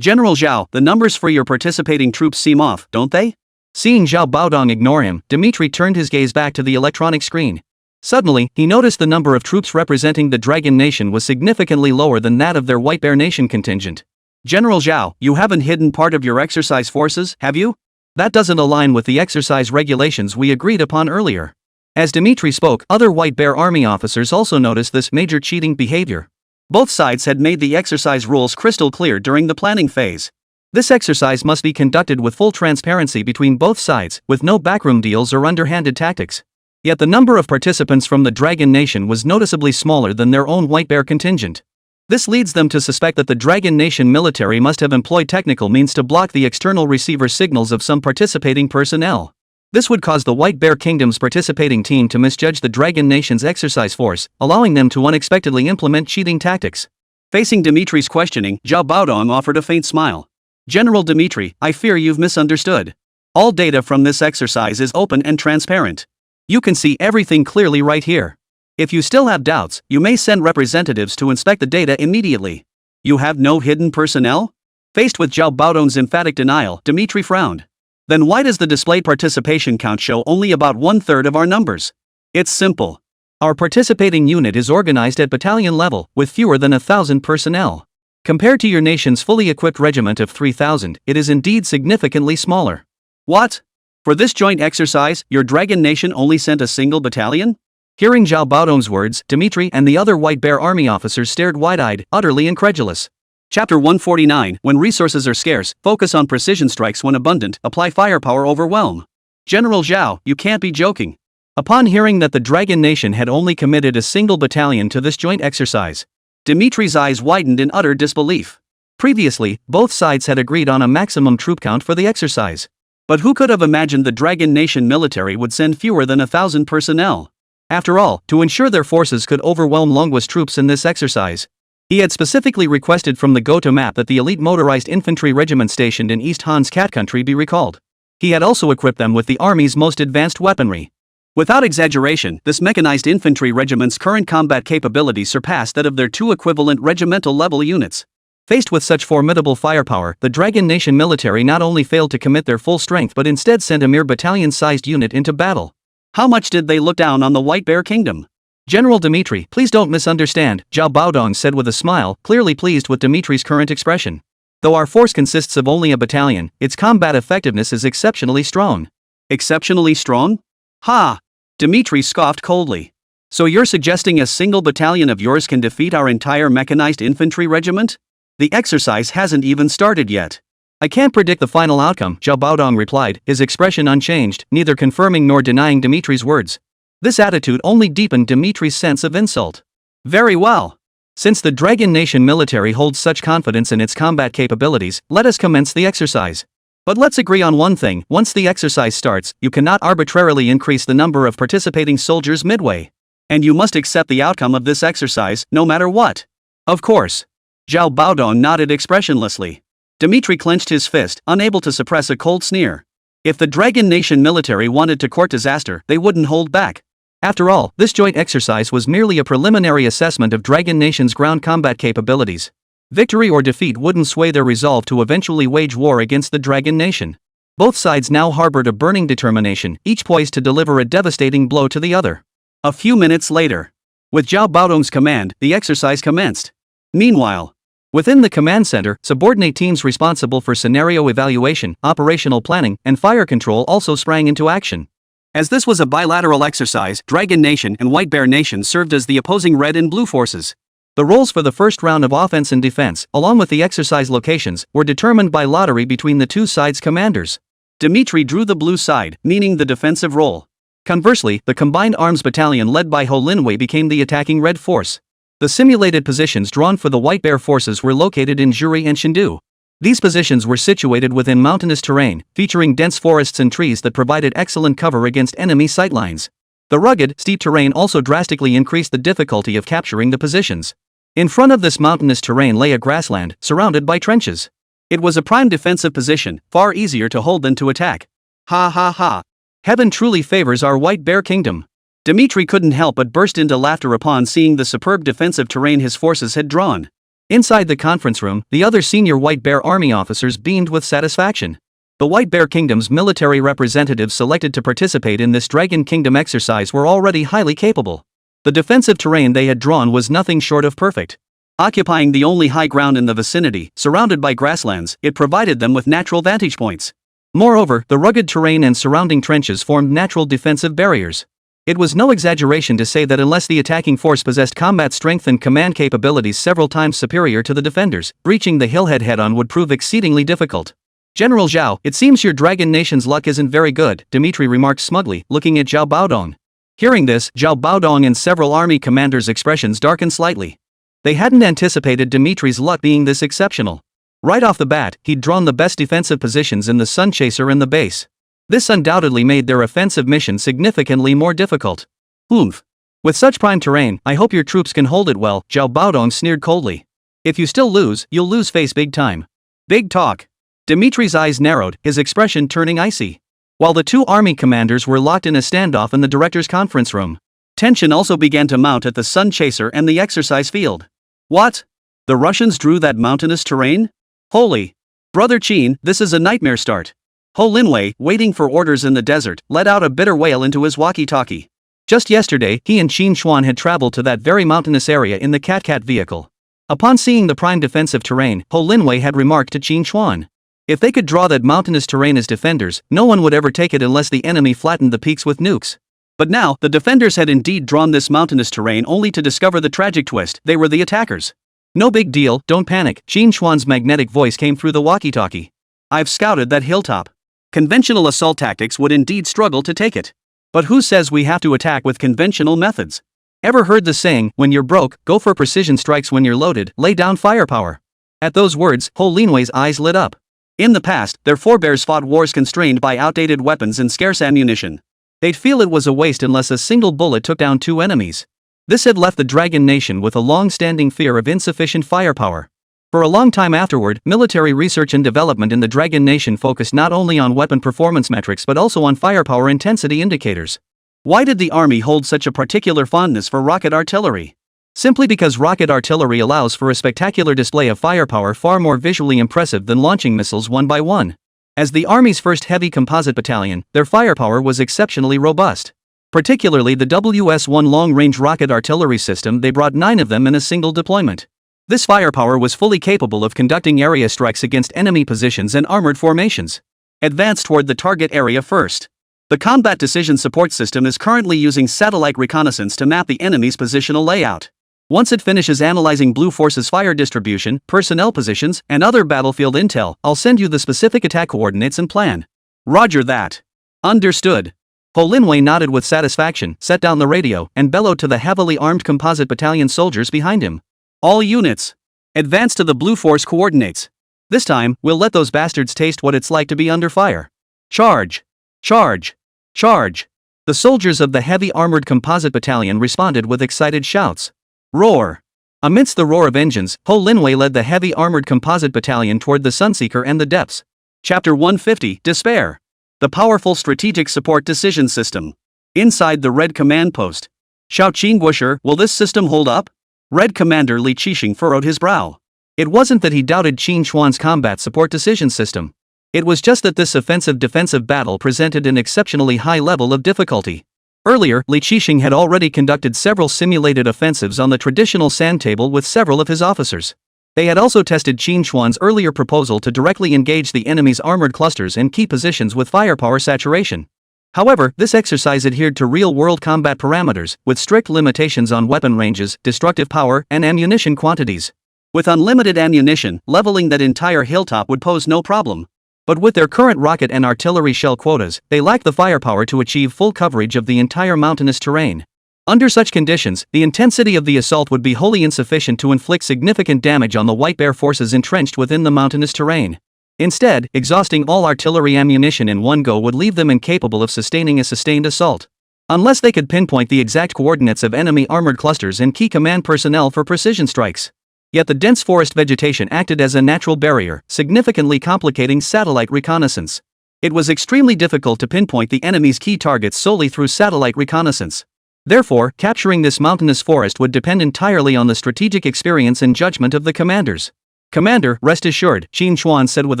General Zhao, the numbers for your participating troops seem off, don't they? Seeing Zhao Baodong ignore him, Dimitri turned his gaze back to the electronic screen. Suddenly, he noticed the number of troops representing the Dragon Nation was significantly lower than that of their White Bear Nation contingent. General Zhao, you haven't hidden part of your exercise forces, have you? That doesn't align with the exercise regulations we agreed upon earlier. As Dimitri spoke, other White Bear Army officers also noticed this major cheating behavior. Both sides had made the exercise rules crystal clear during the planning phase. This exercise must be conducted with full transparency between both sides, with no backroom deals or underhanded tactics. Yet the number of participants from the Dragon Nation was noticeably smaller than their own White Bear contingent. This leads them to suspect that the Dragon Nation military must have employed technical means to block the external receiver signals of some participating personnel. This would cause the White Bear Kingdom's participating team to misjudge the Dragon Nation's exercise force, allowing them to unexpectedly implement cheating tactics. Facing Dimitri's questioning, Zhao Baodong offered a faint smile. General Dmitry, I fear you've misunderstood. All data from this exercise is open and transparent. You can see everything clearly right here. If you still have doubts, you may send representatives to inspect the data immediately. You have no hidden personnel? Faced with Zhao Baodong's emphatic denial, Dmitry frowned. Then why does the displayed participation count show only about 1/3 of our numbers? It's simple. Our participating unit is organized at battalion level, with fewer than 1,000 personnel. Compared to your nation's fully equipped regiment of 3,000, it is indeed significantly smaller. What? For this joint exercise, your Dragon Nation only sent a single battalion? Hearing Zhao Baodong's words, Dmitry and the other White Bear army officers stared wide-eyed, utterly incredulous. Chapter 149, When resources are scarce, focus on precision strikes when abundant, apply firepower overwhelm. General Zhao, you can't be joking. Upon hearing that the Dragon Nation had only committed a single battalion to this joint exercise, Dmitry's eyes widened in utter disbelief. Previously, both sides had agreed on a maximum troop count for the exercise. But who could have imagined the Dragon Nation military would send fewer than 1,000 personnel? After all, to ensure their forces could overwhelm Longguo's troops in this exercise, he had specifically requested from the Goto map that the elite motorized infantry regiment stationed in East Han's Cat Country be recalled. He had also equipped them with the army's most advanced weaponry. Without exaggeration, this mechanized infantry regiment's current combat capabilities surpassed that of their two equivalent regimental-level units. Faced with such formidable firepower, the Dragon Nation military not only failed to commit their full strength but instead sent a mere battalion-sized unit into battle. How much did they look down on the White Bear Kingdom? General Dmitry, please don't misunderstand, Zhao Baodong said with a smile, clearly pleased with Dmitry's current expression. Though our force consists of only a battalion, its combat effectiveness is exceptionally strong. Exceptionally strong? Ha! Dmitry scoffed coldly. So you're suggesting a single battalion of yours can defeat our entire mechanized infantry regiment? The exercise hasn't even started yet. I can't predict the final outcome, Zhao Baodong replied, his expression unchanged, neither confirming nor denying Dmitry's words. This attitude only deepened Dmitry's sense of insult. Very well. Since the Dragon Nation military holds such confidence in its combat capabilities, let us commence the exercise. But let's agree on one thing, once the exercise starts, you cannot arbitrarily increase the number of participating soldiers midway. And you must accept the outcome of this exercise, no matter what. Of course. Zhao Baodong nodded expressionlessly. Dmitry clenched his fist, unable to suppress a cold sneer. If the Dragon Nation military wanted to court disaster, they wouldn't hold back. After all, this joint exercise was merely a preliminary assessment of Dragon Nation's ground combat capabilities. Victory or defeat wouldn't sway their resolve to eventually wage war against the Dragon Nation. Both sides now harbored a burning determination, each poised to deliver a devastating blow to the other. A few minutes later, with Zhao Baodong's command, the exercise commenced. Meanwhile, within the command center, subordinate teams responsible for scenario evaluation, operational planning, and fire control also sprang into action. As this was a bilateral exercise, Dragon Nation and White Bear Nation served as the opposing red and blue forces. The roles for the first round of offense and defense, along with the exercise locations, were determined by lottery between the two sides' commanders. Dmitry drew the blue side, meaning the defensive role. Conversely, the combined arms battalion led by Ho Linwei became the attacking red force. The simulated positions drawn for the White Bear forces were located in Zhuri and Chengdu. These positions were situated within mountainous terrain, featuring dense forests and trees that provided excellent cover against enemy sightlines. The rugged, steep terrain also drastically increased the difficulty of capturing the positions. In front of this mountainous terrain lay a grassland, surrounded by trenches. It was a prime defensive position, far easier to hold than to attack. Ha ha ha. Heaven truly favors our White Bear Kingdom. Dmitry couldn't help but burst into laughter upon seeing the superb defensive terrain his forces had drawn. Inside the conference room, the other senior White Bear army officers beamed with satisfaction. The White Bear Kingdom's military representatives selected to participate in this Dragon Kingdom exercise were already highly capable. The defensive terrain they had drawn was nothing short of perfect. Occupying the only high ground in the vicinity, surrounded by grasslands, it provided them with natural vantage points. Moreover, the rugged terrain and surrounding trenches formed natural defensive barriers. It was no exaggeration to say that unless the attacking force possessed combat strength and command capabilities several times superior to the defenders, breaching the hillhead head-on would prove exceedingly difficult. General Zhao, it seems your Dragon Nation's luck isn't very good, Dmitry remarked smugly, looking at Zhao Baodong. Hearing this, Zhao Baodong and several army commanders' expressions darkened slightly. They hadn't anticipated Dmitry's luck being this exceptional. Right off the bat, he'd drawn the best defensive positions in the Sun Chaser and the base. This undoubtedly made their offensive mission significantly more difficult. With such prime terrain, I hope your troops can hold it well, Zhao Baodong sneered coldly. If you still lose, you'll lose face big time. Big talk. Dimitri's eyes narrowed, his expression turning icy. While the two army commanders were locked in a standoff in the director's conference room, tension also began to mount at the Sun Chaser and the exercise field. What? The Russians drew that mountainous terrain? Holy! Brother Qín, this is a nightmare start. Ho Linwei, waiting for orders in the desert, let out a bitter wail into his walkie-talkie. Just yesterday, he and Qín Chuān had traveled to that very mountainous area in the Cat vehicle. Upon seeing the prime defensive terrain, Ho Linwei had remarked to Qín Chuān, if they could draw that mountainous terrain as defenders, no one would ever take it unless the enemy flattened the peaks with nukes. But now, the defenders had indeed drawn this mountainous terrain only to discover the tragic twist, they were the attackers. No big deal, don't panic, Qín Chuān's magnetic voice came through the walkie-talkie. I've scouted that hilltop. Conventional assault tactics would indeed struggle to take it. But who says we have to attack with conventional methods? Ever heard the saying, when you're broke, go for precision strikes, when you're loaded, lay down firepower? At those words, Ho Linwei's eyes lit up. In the past, their forebears fought wars constrained by outdated weapons and scarce ammunition. They'd feel it was a waste unless a single bullet took down two enemies. This had left the Dragon Nation with a long-standing fear of insufficient firepower. For a long time afterward, military research and development in the Dragon Nation focused not only on weapon performance metrics but also on firepower intensity indicators. Why did the army hold such a particular fondness for rocket artillery? Simply because rocket artillery allows for a spectacular display of firepower far more visually impressive than launching missiles one by one. As the Army's first heavy composite battalion, their firepower was exceptionally robust. Particularly the WS-1 long-range rocket artillery system, they brought 9 of them in a single deployment. This firepower was fully capable of conducting area strikes against enemy positions and armored formations. Advance toward the target area first. The Combat Decision Support System is currently using satellite reconnaissance to map the enemy's positional layout. Once it finishes analyzing Blue Force's fire distribution, personnel positions, and other battlefield intel, I'll send you the specific attack coordinates and plan. Roger that. Understood. Ho Linwei nodded with satisfaction, set down the radio, and bellowed to the heavily armed composite battalion soldiers behind him. All units, advance to the Blue Force coordinates. This time, we'll let those bastards taste what it's like to be under fire. Charge! Charge! Charge! The soldiers of the heavy armored composite battalion responded with excited shouts. Roar! Amidst the roar of engines, Ho Linwei led the heavy armored composite battalion toward the Sunseeker and the depths. Chapter 150, Despair. The powerful strategic support decision system. Inside the Red Command Post. Xiao Qinguosher, will this system hold up? Red Commander Li Qixing furrowed his brow. It wasn't that he doubted Qín Chuān's combat support decision system. It was just that this offensive-defensive battle presented an exceptionally high level of difficulty. Earlier, Li Qixing had already conducted several simulated offensives on the traditional sand table with several of his officers. They had also tested Qín Chuān's earlier proposal to directly engage the enemy's armored clusters and key positions with firepower saturation. However, this exercise adhered to real-world combat parameters, with strict limitations on weapon ranges, destructive power, and ammunition quantities. With unlimited ammunition, leveling that entire hilltop would pose no problem. But with their current rocket and artillery shell quotas, they lacked the firepower to achieve full coverage of the entire mountainous terrain. Under such conditions, the intensity of the assault would be wholly insufficient to inflict significant damage on the White Bear forces entrenched within the mountainous terrain. Instead, exhausting all artillery ammunition in one go would leave them incapable of sustaining a sustained assault. Unless they could pinpoint the exact coordinates of enemy armored clusters and key command personnel for precision strikes. Yet the dense forest vegetation acted as a natural barrier, significantly complicating satellite reconnaissance. It was extremely difficult to pinpoint the enemy's key targets solely through satellite reconnaissance. Therefore, capturing this mountainous forest would depend entirely on the strategic experience and judgment of the commanders. Commander, rest assured, Qín Chuān said with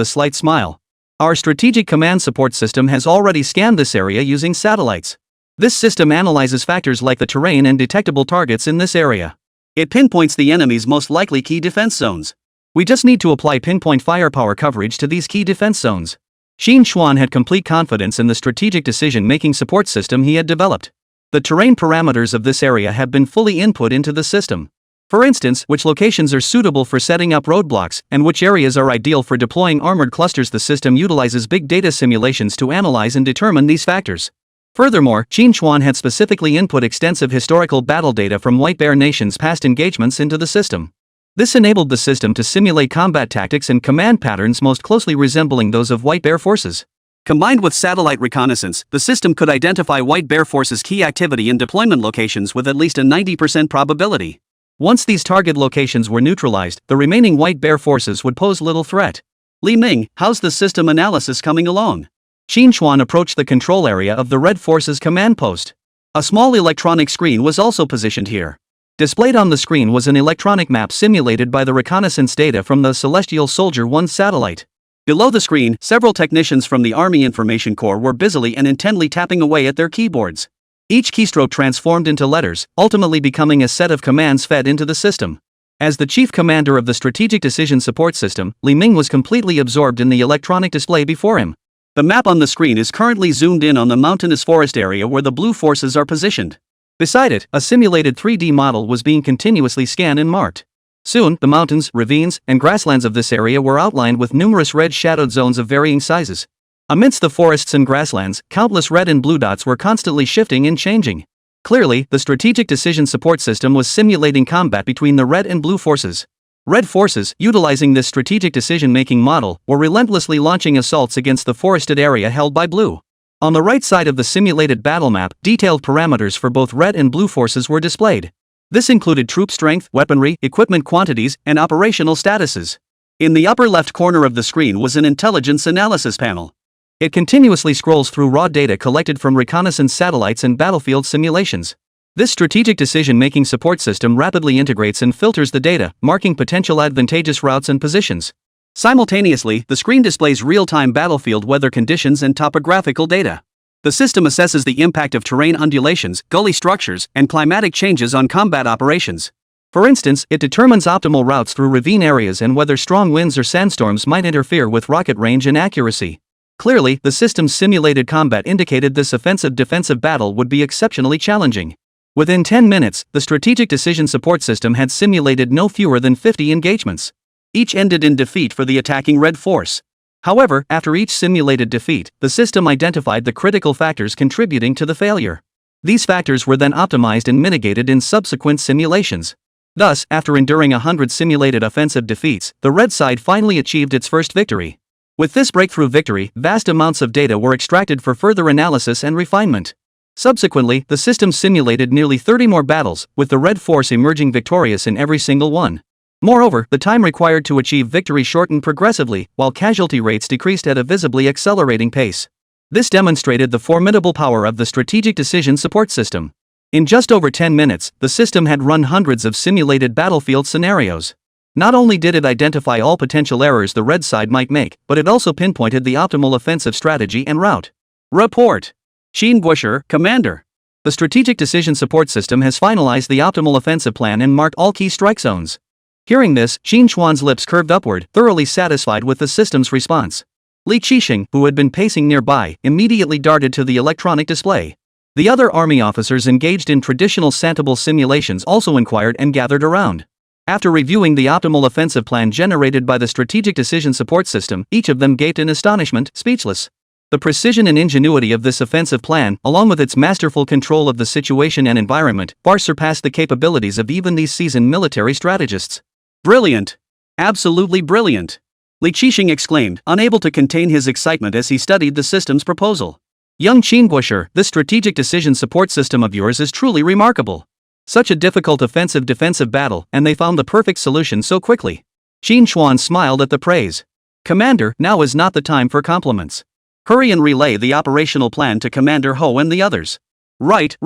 a slight smile. Our strategic command support system has already scanned this area using satellites. This system analyzes factors like the terrain and detectable targets in this area. It pinpoints the enemy's most likely key defense zones. We just need to apply pinpoint firepower coverage to these key defense zones. Qín Chuān had complete confidence in the strategic decision-making support system he had developed. The terrain parameters of this area have been fully input into the system. For instance, which locations are suitable for setting up roadblocks, and which areas are ideal for deploying armored clusters. The system utilizes big data simulations to analyze and determine these factors. Furthermore, Qín Chuān had specifically input extensive historical battle data from White Bear Nation's past engagements into the system. This enabled the system to simulate combat tactics and command patterns most closely resembling those of White Bear forces. Combined with satellite reconnaissance, the system could identify White Bear forces' key activity and deployment locations with at least a 90% probability. Once these target locations were neutralized, the remaining White Bear forces would pose little threat. Li Ming, how's the system analysis coming along? Qín Chuān approached the control area of the Red Forces command post. A small electronic screen was also positioned here. Displayed on the screen was an electronic map simulated by the reconnaissance data from the Celestial Soldier 1 satellite. Below the screen, several technicians from the Army Information Corps were busily and intently tapping away at their keyboards. Each keystroke transformed into letters, ultimately becoming a set of commands fed into the system. As the chief commander of the Strategic Decision Support System, Li Ming was completely absorbed in the electronic display before him. The map on the screen is currently zoomed in on the mountainous forest area where the blue forces are positioned. Beside it, a simulated 3D model was being continuously scanned and marked. Soon, the mountains, ravines, and grasslands of this area were outlined with numerous red shadowed zones of varying sizes. Amidst the forests and grasslands, countless red and blue dots were constantly shifting and changing. Clearly, the Strategic Decision Support System was simulating combat between the red and blue forces. Red forces, utilizing this strategic decision-making model, were relentlessly launching assaults against the forested area held by blue. On the right side of the simulated battle map, detailed parameters for both red and blue forces were displayed. This included troop strength, weaponry, equipment quantities, and operational statuses. In the upper left corner of the screen was an intelligence analysis panel. It continuously scrolls through raw data collected from reconnaissance satellites and battlefield simulations. This strategic decision-making support system rapidly integrates and filters the data, marking potential advantageous routes and positions. Simultaneously, the screen displays real-time battlefield weather conditions and topographical data. The system assesses the impact of terrain undulations, gully structures, and climatic changes on combat operations. For instance, it determines optimal routes through ravine areas and whether strong winds or sandstorms might interfere with rocket range and accuracy. Clearly, the system's simulated combat indicated this offensive-defensive battle would be exceptionally challenging. Within 10 minutes, the Strategic Decision Support System had simulated no fewer than 50 engagements. Each ended in defeat for the attacking Red Force. However, after each simulated defeat, the system identified the critical factors contributing to the failure. These factors were then optimized and mitigated in subsequent simulations. Thus, after enduring 100 simulated offensive defeats, the Red side finally achieved its first victory. With this breakthrough victory, vast amounts of data were extracted for further analysis and refinement. Subsequently, the system simulated nearly 30 more battles, with the Red Force emerging victorious in every single one. Moreover, the time required to achieve victory shortened progressively, while casualty rates decreased at a visibly accelerating pace. This demonstrated the formidable power of the Strategic Decision Support System. In just over 10 minutes, the system had run hundreds of simulated battlefield scenarios. Not only did it identify all potential errors the Red side might make, but it also pinpointed the optimal offensive strategy and route. Report. Qín Chuān, Commander. The Strategic Decision Support System has finalized the optimal offensive plan and marked all key strike zones. Hearing this, Qín Chuān's lips curved upward, thoroughly satisfied with the system's response. Li Qixing, who had been pacing nearby, immediately darted to the electronic display. The other army officers engaged in traditional Santable simulations also inquired and gathered around. After reviewing the optimal offensive plan generated by the Strategic Decision Support System, each of them gaped in astonishment, speechless. The precision and ingenuity of this offensive plan, along with its masterful control of the situation and environment, far surpassed the capabilities of even these seasoned military strategists. Brilliant! Absolutely brilliant! Li Qixing exclaimed, unable to contain his excitement as he studied the system's proposal. Young Qín Chuān, this Strategic Decision Support System of yours is truly remarkable. Such a difficult offensive-defensive battle, and they found the perfect solution so quickly. Qín Chuān smiled at the praise. Commander, now is not the time for compliments. Hurry and relay the operational plan to Commander Ho and the others. Right.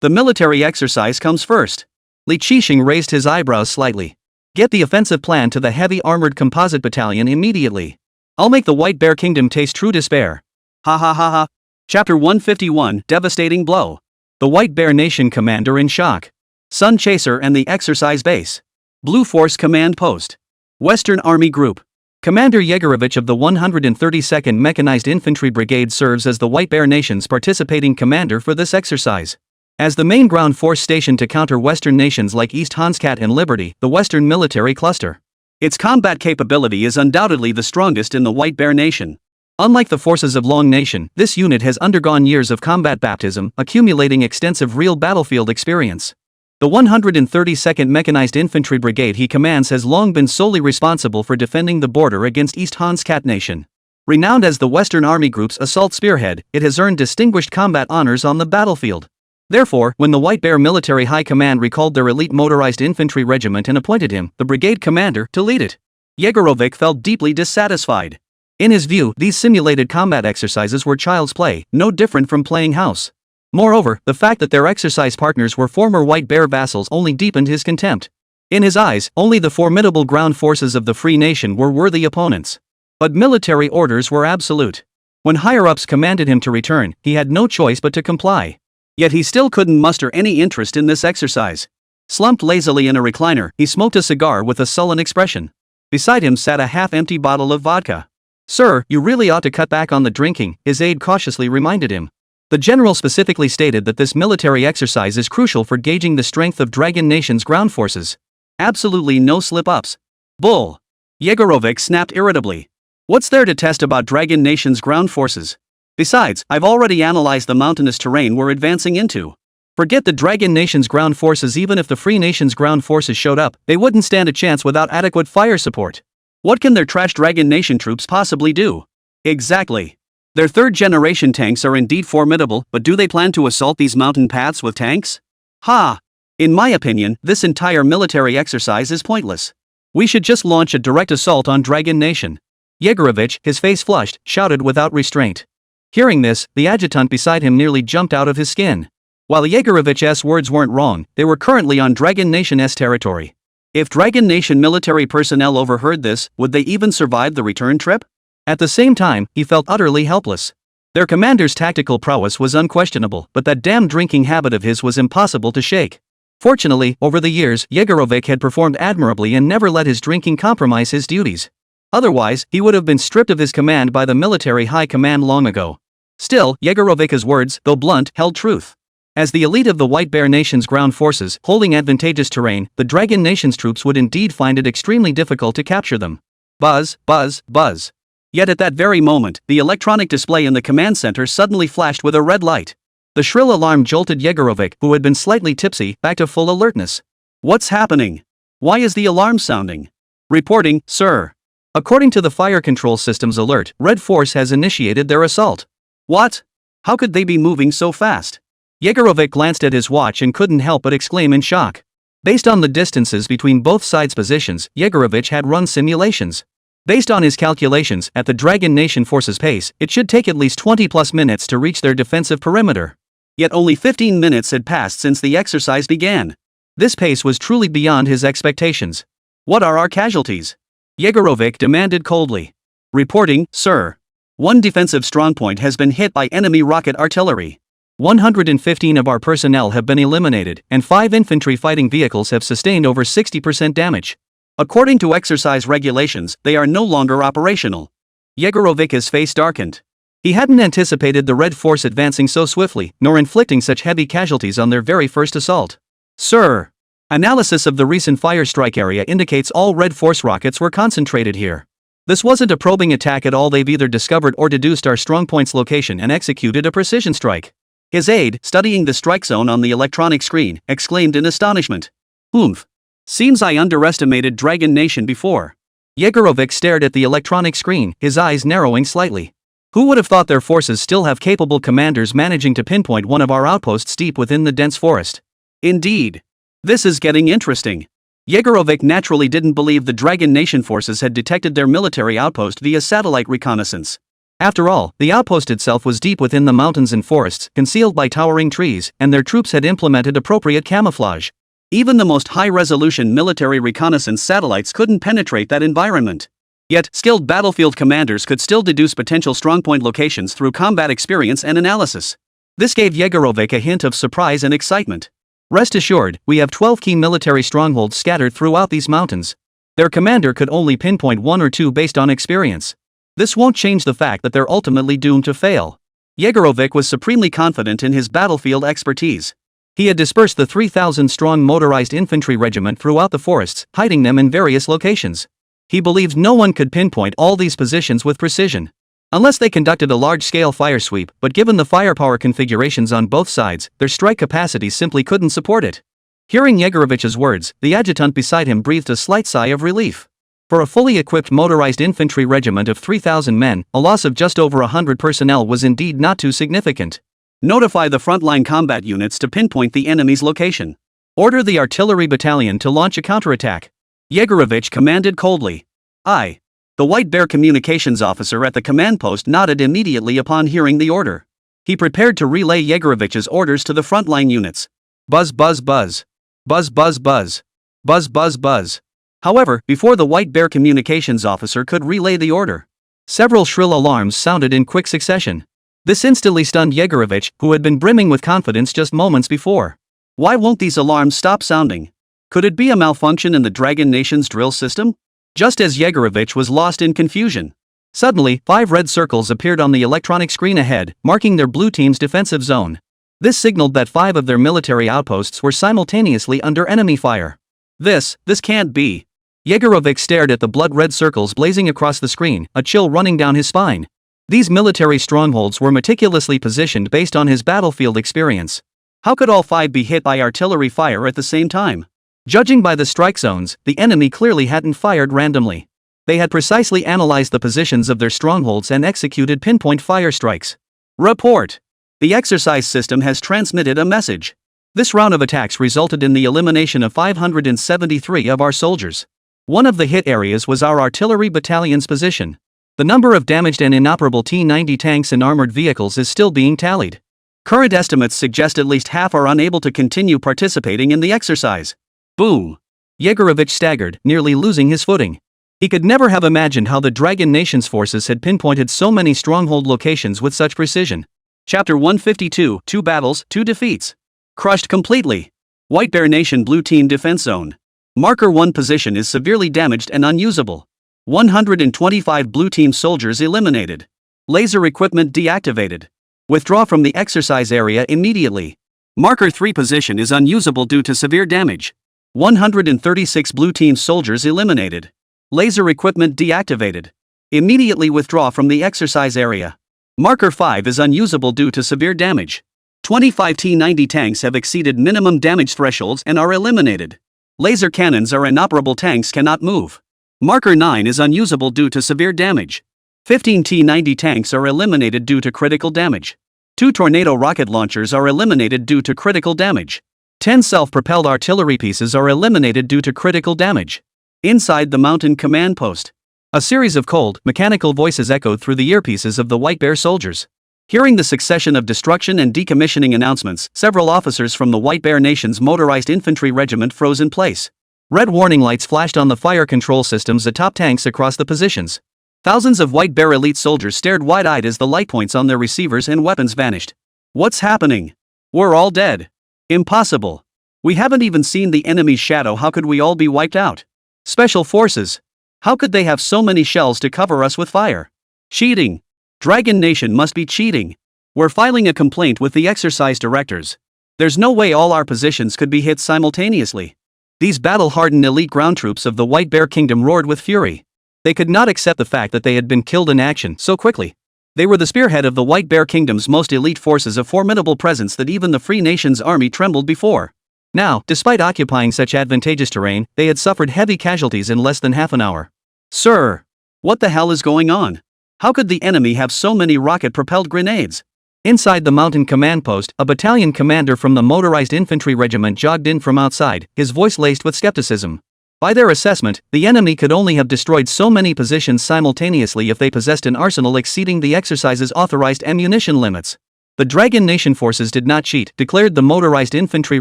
The military exercise comes first. Li Qixing raised his eyebrows slightly. Get the offensive plan to the heavy armored composite battalion immediately. I'll make the White Bear Kingdom taste true despair. Ha ha ha ha. Chapter 151, Devastating Blow. The White Bear Nation commander in shock. Sun Chaser and the exercise base. Blue Force Command Post. Western Army Group. Commander Yegorovich of the 132nd Mechanized Infantry Brigade serves as the White Bear Nation's participating commander for this exercise. As the main ground force stationed to counter Western nations like East Hanskat and Liberty, the Western Military Cluster. Its combat capability is undoubtedly the strongest in the White Bear Nation. Unlike the forces of Long Nation, this unit has undergone years of combat baptism, accumulating extensive real battlefield experience. The 132nd Mechanized Infantry Brigade he commands has long been solely responsible for defending the border against East Hanskat Nation. Renowned as the Western Army Group's assault spearhead, it has earned distinguished combat honors on the battlefield. Therefore, when the White Bear Military High Command recalled their elite motorized infantry regiment and appointed him, the brigade commander, to lead it, Yegorovich felt deeply dissatisfied. In his view, these simulated combat exercises were child's play, no different from playing house. Moreover, the fact that their exercise partners were former White Bear vassals only deepened his contempt. In his eyes, only the formidable ground forces of the Free Nation were worthy opponents. But military orders were absolute. When higher-ups commanded him to return, he had no choice but to comply. Yet he still couldn't muster any interest in this exercise. Slumped lazily in a recliner, he smoked a cigar with a sullen expression. Beside him sat a half-empty bottle of vodka. "Sir, you really ought to cut back on the drinking," his aide cautiously reminded him. The general specifically stated that this military exercise is crucial for gauging the strength of Dragon Nation's ground forces. Absolutely no slip-ups. Bull. Yegorovich snapped irritably. What's there to test about Dragon Nation's ground forces? Besides, I've already analyzed the mountainous terrain we're advancing into. Forget the Dragon Nation's ground forces. Even if the Free Nation's ground forces showed up, they wouldn't stand a chance without adequate fire support. What can their trash Dragon Nation troops possibly do? Exactly. Their third-generation tanks are indeed formidable, but do they plan to assault these mountain paths with tanks? Ha! In my opinion, this entire military exercise is pointless. We should just launch a direct assault on Dragon Nation. Yegorovich, his face flushed, shouted without restraint. Hearing this, the adjutant beside him nearly jumped out of his skin. While Yegorovich's words weren't wrong, they were currently on Dragon Nation's territory. If Dragon Nation military personnel overheard this, would they even survive the return trip? At the same time, he felt utterly helpless. Their commander's tactical prowess was unquestionable, but that damn drinking habit of his was impossible to shake. Fortunately, over the years, Yegorovich had performed admirably and never let his drinking compromise his duties. Otherwise, he would have been stripped of his command by the military high command long ago. Still, Yegorovich's words, though blunt, held truth. As the elite of the White Bear Nation's ground forces, holding advantageous terrain, the Dragon Nation's troops would indeed find it extremely difficult to capture them. Buzz, buzz, buzz. Yet at that very moment, the electronic display in the command center suddenly flashed with a red light. The shrill alarm jolted Yegorovich, who had been slightly tipsy, back to full alertness. What's happening? Why is the alarm sounding? Reporting, sir. According to the fire control system's alert, Red Force has initiated their assault. What? How could they be moving so fast? Yegorovich glanced at his watch and couldn't help but exclaim in shock. Based on the distances between both sides' positions, Yegorovich had run simulations. Based on his calculations, at the Dragon Nation force's pace, it should take at least 20+ minutes to reach their defensive perimeter. Yet only 15 minutes had passed since the exercise began. This pace was truly beyond his expectations. What are our casualties? Yegorovich demanded coldly. Reporting, sir. One defensive strongpoint has been hit by enemy rocket artillery. 115 of our personnel have been eliminated, and 5 infantry fighting vehicles have sustained over 60% damage. According to exercise regulations, they are no longer operational. Yegorovich's face darkened. He hadn't anticipated the Red Force advancing so swiftly, nor inflicting such heavy casualties on their very first assault. Sir. Analysis of the recent fire strike area indicates all Red Force rockets were concentrated here. This wasn't a probing attack at all. They've either discovered or deduced our strongpoint's location and executed a precision strike. His aide, studying the strike zone on the electronic screen, exclaimed in astonishment. Oomph. Seems I underestimated Dragon Nation before. Yegorovich stared at the electronic screen, his eyes narrowing slightly. Who would have thought their forces still have capable commanders managing to pinpoint one of our outposts deep within the dense forest? Indeed. This is getting interesting. Yegorovich naturally didn't believe the Dragon Nation forces had detected their military outpost via satellite reconnaissance. After all, the outpost itself was deep within the mountains and forests, concealed by towering trees, and their troops had implemented appropriate camouflage. Even the most high-resolution military reconnaissance satellites couldn't penetrate that environment. Yet, skilled battlefield commanders could still deduce potential strongpoint locations through combat experience and analysis. This gave Yegorovich a hint of surprise and excitement. Rest assured, we have 12 key military strongholds scattered throughout these mountains. Their commander could only pinpoint 1 or 2 based on experience. This won't change the fact that they're ultimately doomed to fail. Yegorovich was supremely confident in his battlefield expertise. He had dispersed the 3,000-strong motorized infantry regiment throughout the forests, hiding them in various locations. He believed no one could pinpoint all these positions with precision. Unless they conducted a large-scale fire sweep, but given the firepower configurations on both sides, their strike capacity simply couldn't support it. Hearing Yegorovich's words, the adjutant beside him breathed a slight sigh of relief. For a fully equipped motorized infantry regiment of 3,000 men, a loss of just over 100 personnel was indeed not too significant. Notify the frontline combat units to pinpoint the enemy's location. Order the artillery battalion to launch a counterattack. Yegorovich commanded coldly. Aye. The White Bear communications officer at the command post nodded immediately upon hearing the order. He prepared to relay Yegorovitch's orders to the frontline units. Buzz buzz buzz. Buzz buzz buzz. Buzz buzz buzz. However, before the White Bear communications officer could relay the order, several shrill alarms sounded in quick succession. This instantly stunned Yegorovitch, who had been brimming with confidence just moments before. Why won't these alarms stop sounding? Could it be a malfunction in the Dragon Nation's drill system? Just as Yegorovitch was lost in confusion, suddenly 5 red circles appeared on the electronic screen ahead, marking their blue team's defensive zone. This signaled that 5 of their military outposts were simultaneously under enemy fire. This can't be. Yegorovitch stared at the blood-red circles blazing across the screen, a chill running down his spine. These military strongholds were meticulously positioned based on his battlefield experience. How could all 5 be hit by artillery fire at the same time? Judging by the strike zones, the enemy clearly hadn't fired randomly. They had precisely analyzed the positions of their strongholds and executed pinpoint fire strikes. Report. The exercise system has transmitted a message. This round of attacks resulted in the elimination of 573 of our soldiers. One of the hit areas was our artillery battalion's position. The number of damaged and inoperable T-90 tanks and armored vehicles is still being tallied. Current estimates suggest at least half are unable to continue participating in the exercise. Boom! Yegorovitch staggered, nearly losing his footing. He could never have imagined how the Dragon Nation's forces had pinpointed so many stronghold locations with such precision. Chapter 152, 2 battles, 2 defeats. Crushed completely. White Bear Nation Blue Team Defense Zone. Marker 1 position is severely damaged and unusable. 125 Blue Team soldiers eliminated. Laser equipment deactivated. Withdraw from the exercise area immediately. Marker 3 position is unusable due to severe damage. 136 Blue Team soldiers eliminated. Laser equipment deactivated. Immediately withdraw from the exercise area. Marker 5 is unusable due to severe damage. 25 T-90 tanks have exceeded minimum damage thresholds and are eliminated. Laser cannons are inoperable, tanks cannot move. Marker 9 is unusable due to severe damage. 15 T-90 tanks are eliminated due to critical damage. 2 tornado rocket launchers are eliminated due to critical damage. 10 self-propelled artillery pieces are eliminated due to critical damage. Inside the mountain command post, a series of cold, mechanical voices echoed through the earpieces of the White Bear soldiers. Hearing the succession of destruction and decommissioning announcements, several officers from the White Bear Nation's motorized infantry regiment froze in place. Red warning lights flashed on the fire control systems atop tanks across the positions. Thousands of White Bear elite soldiers stared wide-eyed as the light points on their receivers and weapons vanished. What's happening? We're all dead. Impossible. We haven't even seen the enemy's shadow. How could we all be wiped out? Special forces. How could they have so many shells to cover us with fire? Cheating. Dragon Nation must be cheating. We're filing a complaint with the exercise directors. There's no way all our positions could be hit simultaneously. These battle-hardened elite ground troops of the White Bear Kingdom roared with fury. They could not accept the fact that they had been killed in action so quickly. They were the spearhead of the White Bear Kingdom's most elite forces, a formidable presence that even the Free Nation's army trembled before. Now, despite occupying such advantageous terrain, they had suffered heavy casualties in less than half an hour. Sir! What the hell is going on? How could the enemy have so many rocket-propelled grenades? Inside the mountain command post, a battalion commander from the motorized infantry regiment jogged in from outside, his voice laced with skepticism. By their assessment, the enemy could only have destroyed so many positions simultaneously if they possessed an arsenal exceeding the exercise's authorized ammunition limits. The Dragon Nation forces did not cheat, declared the motorized infantry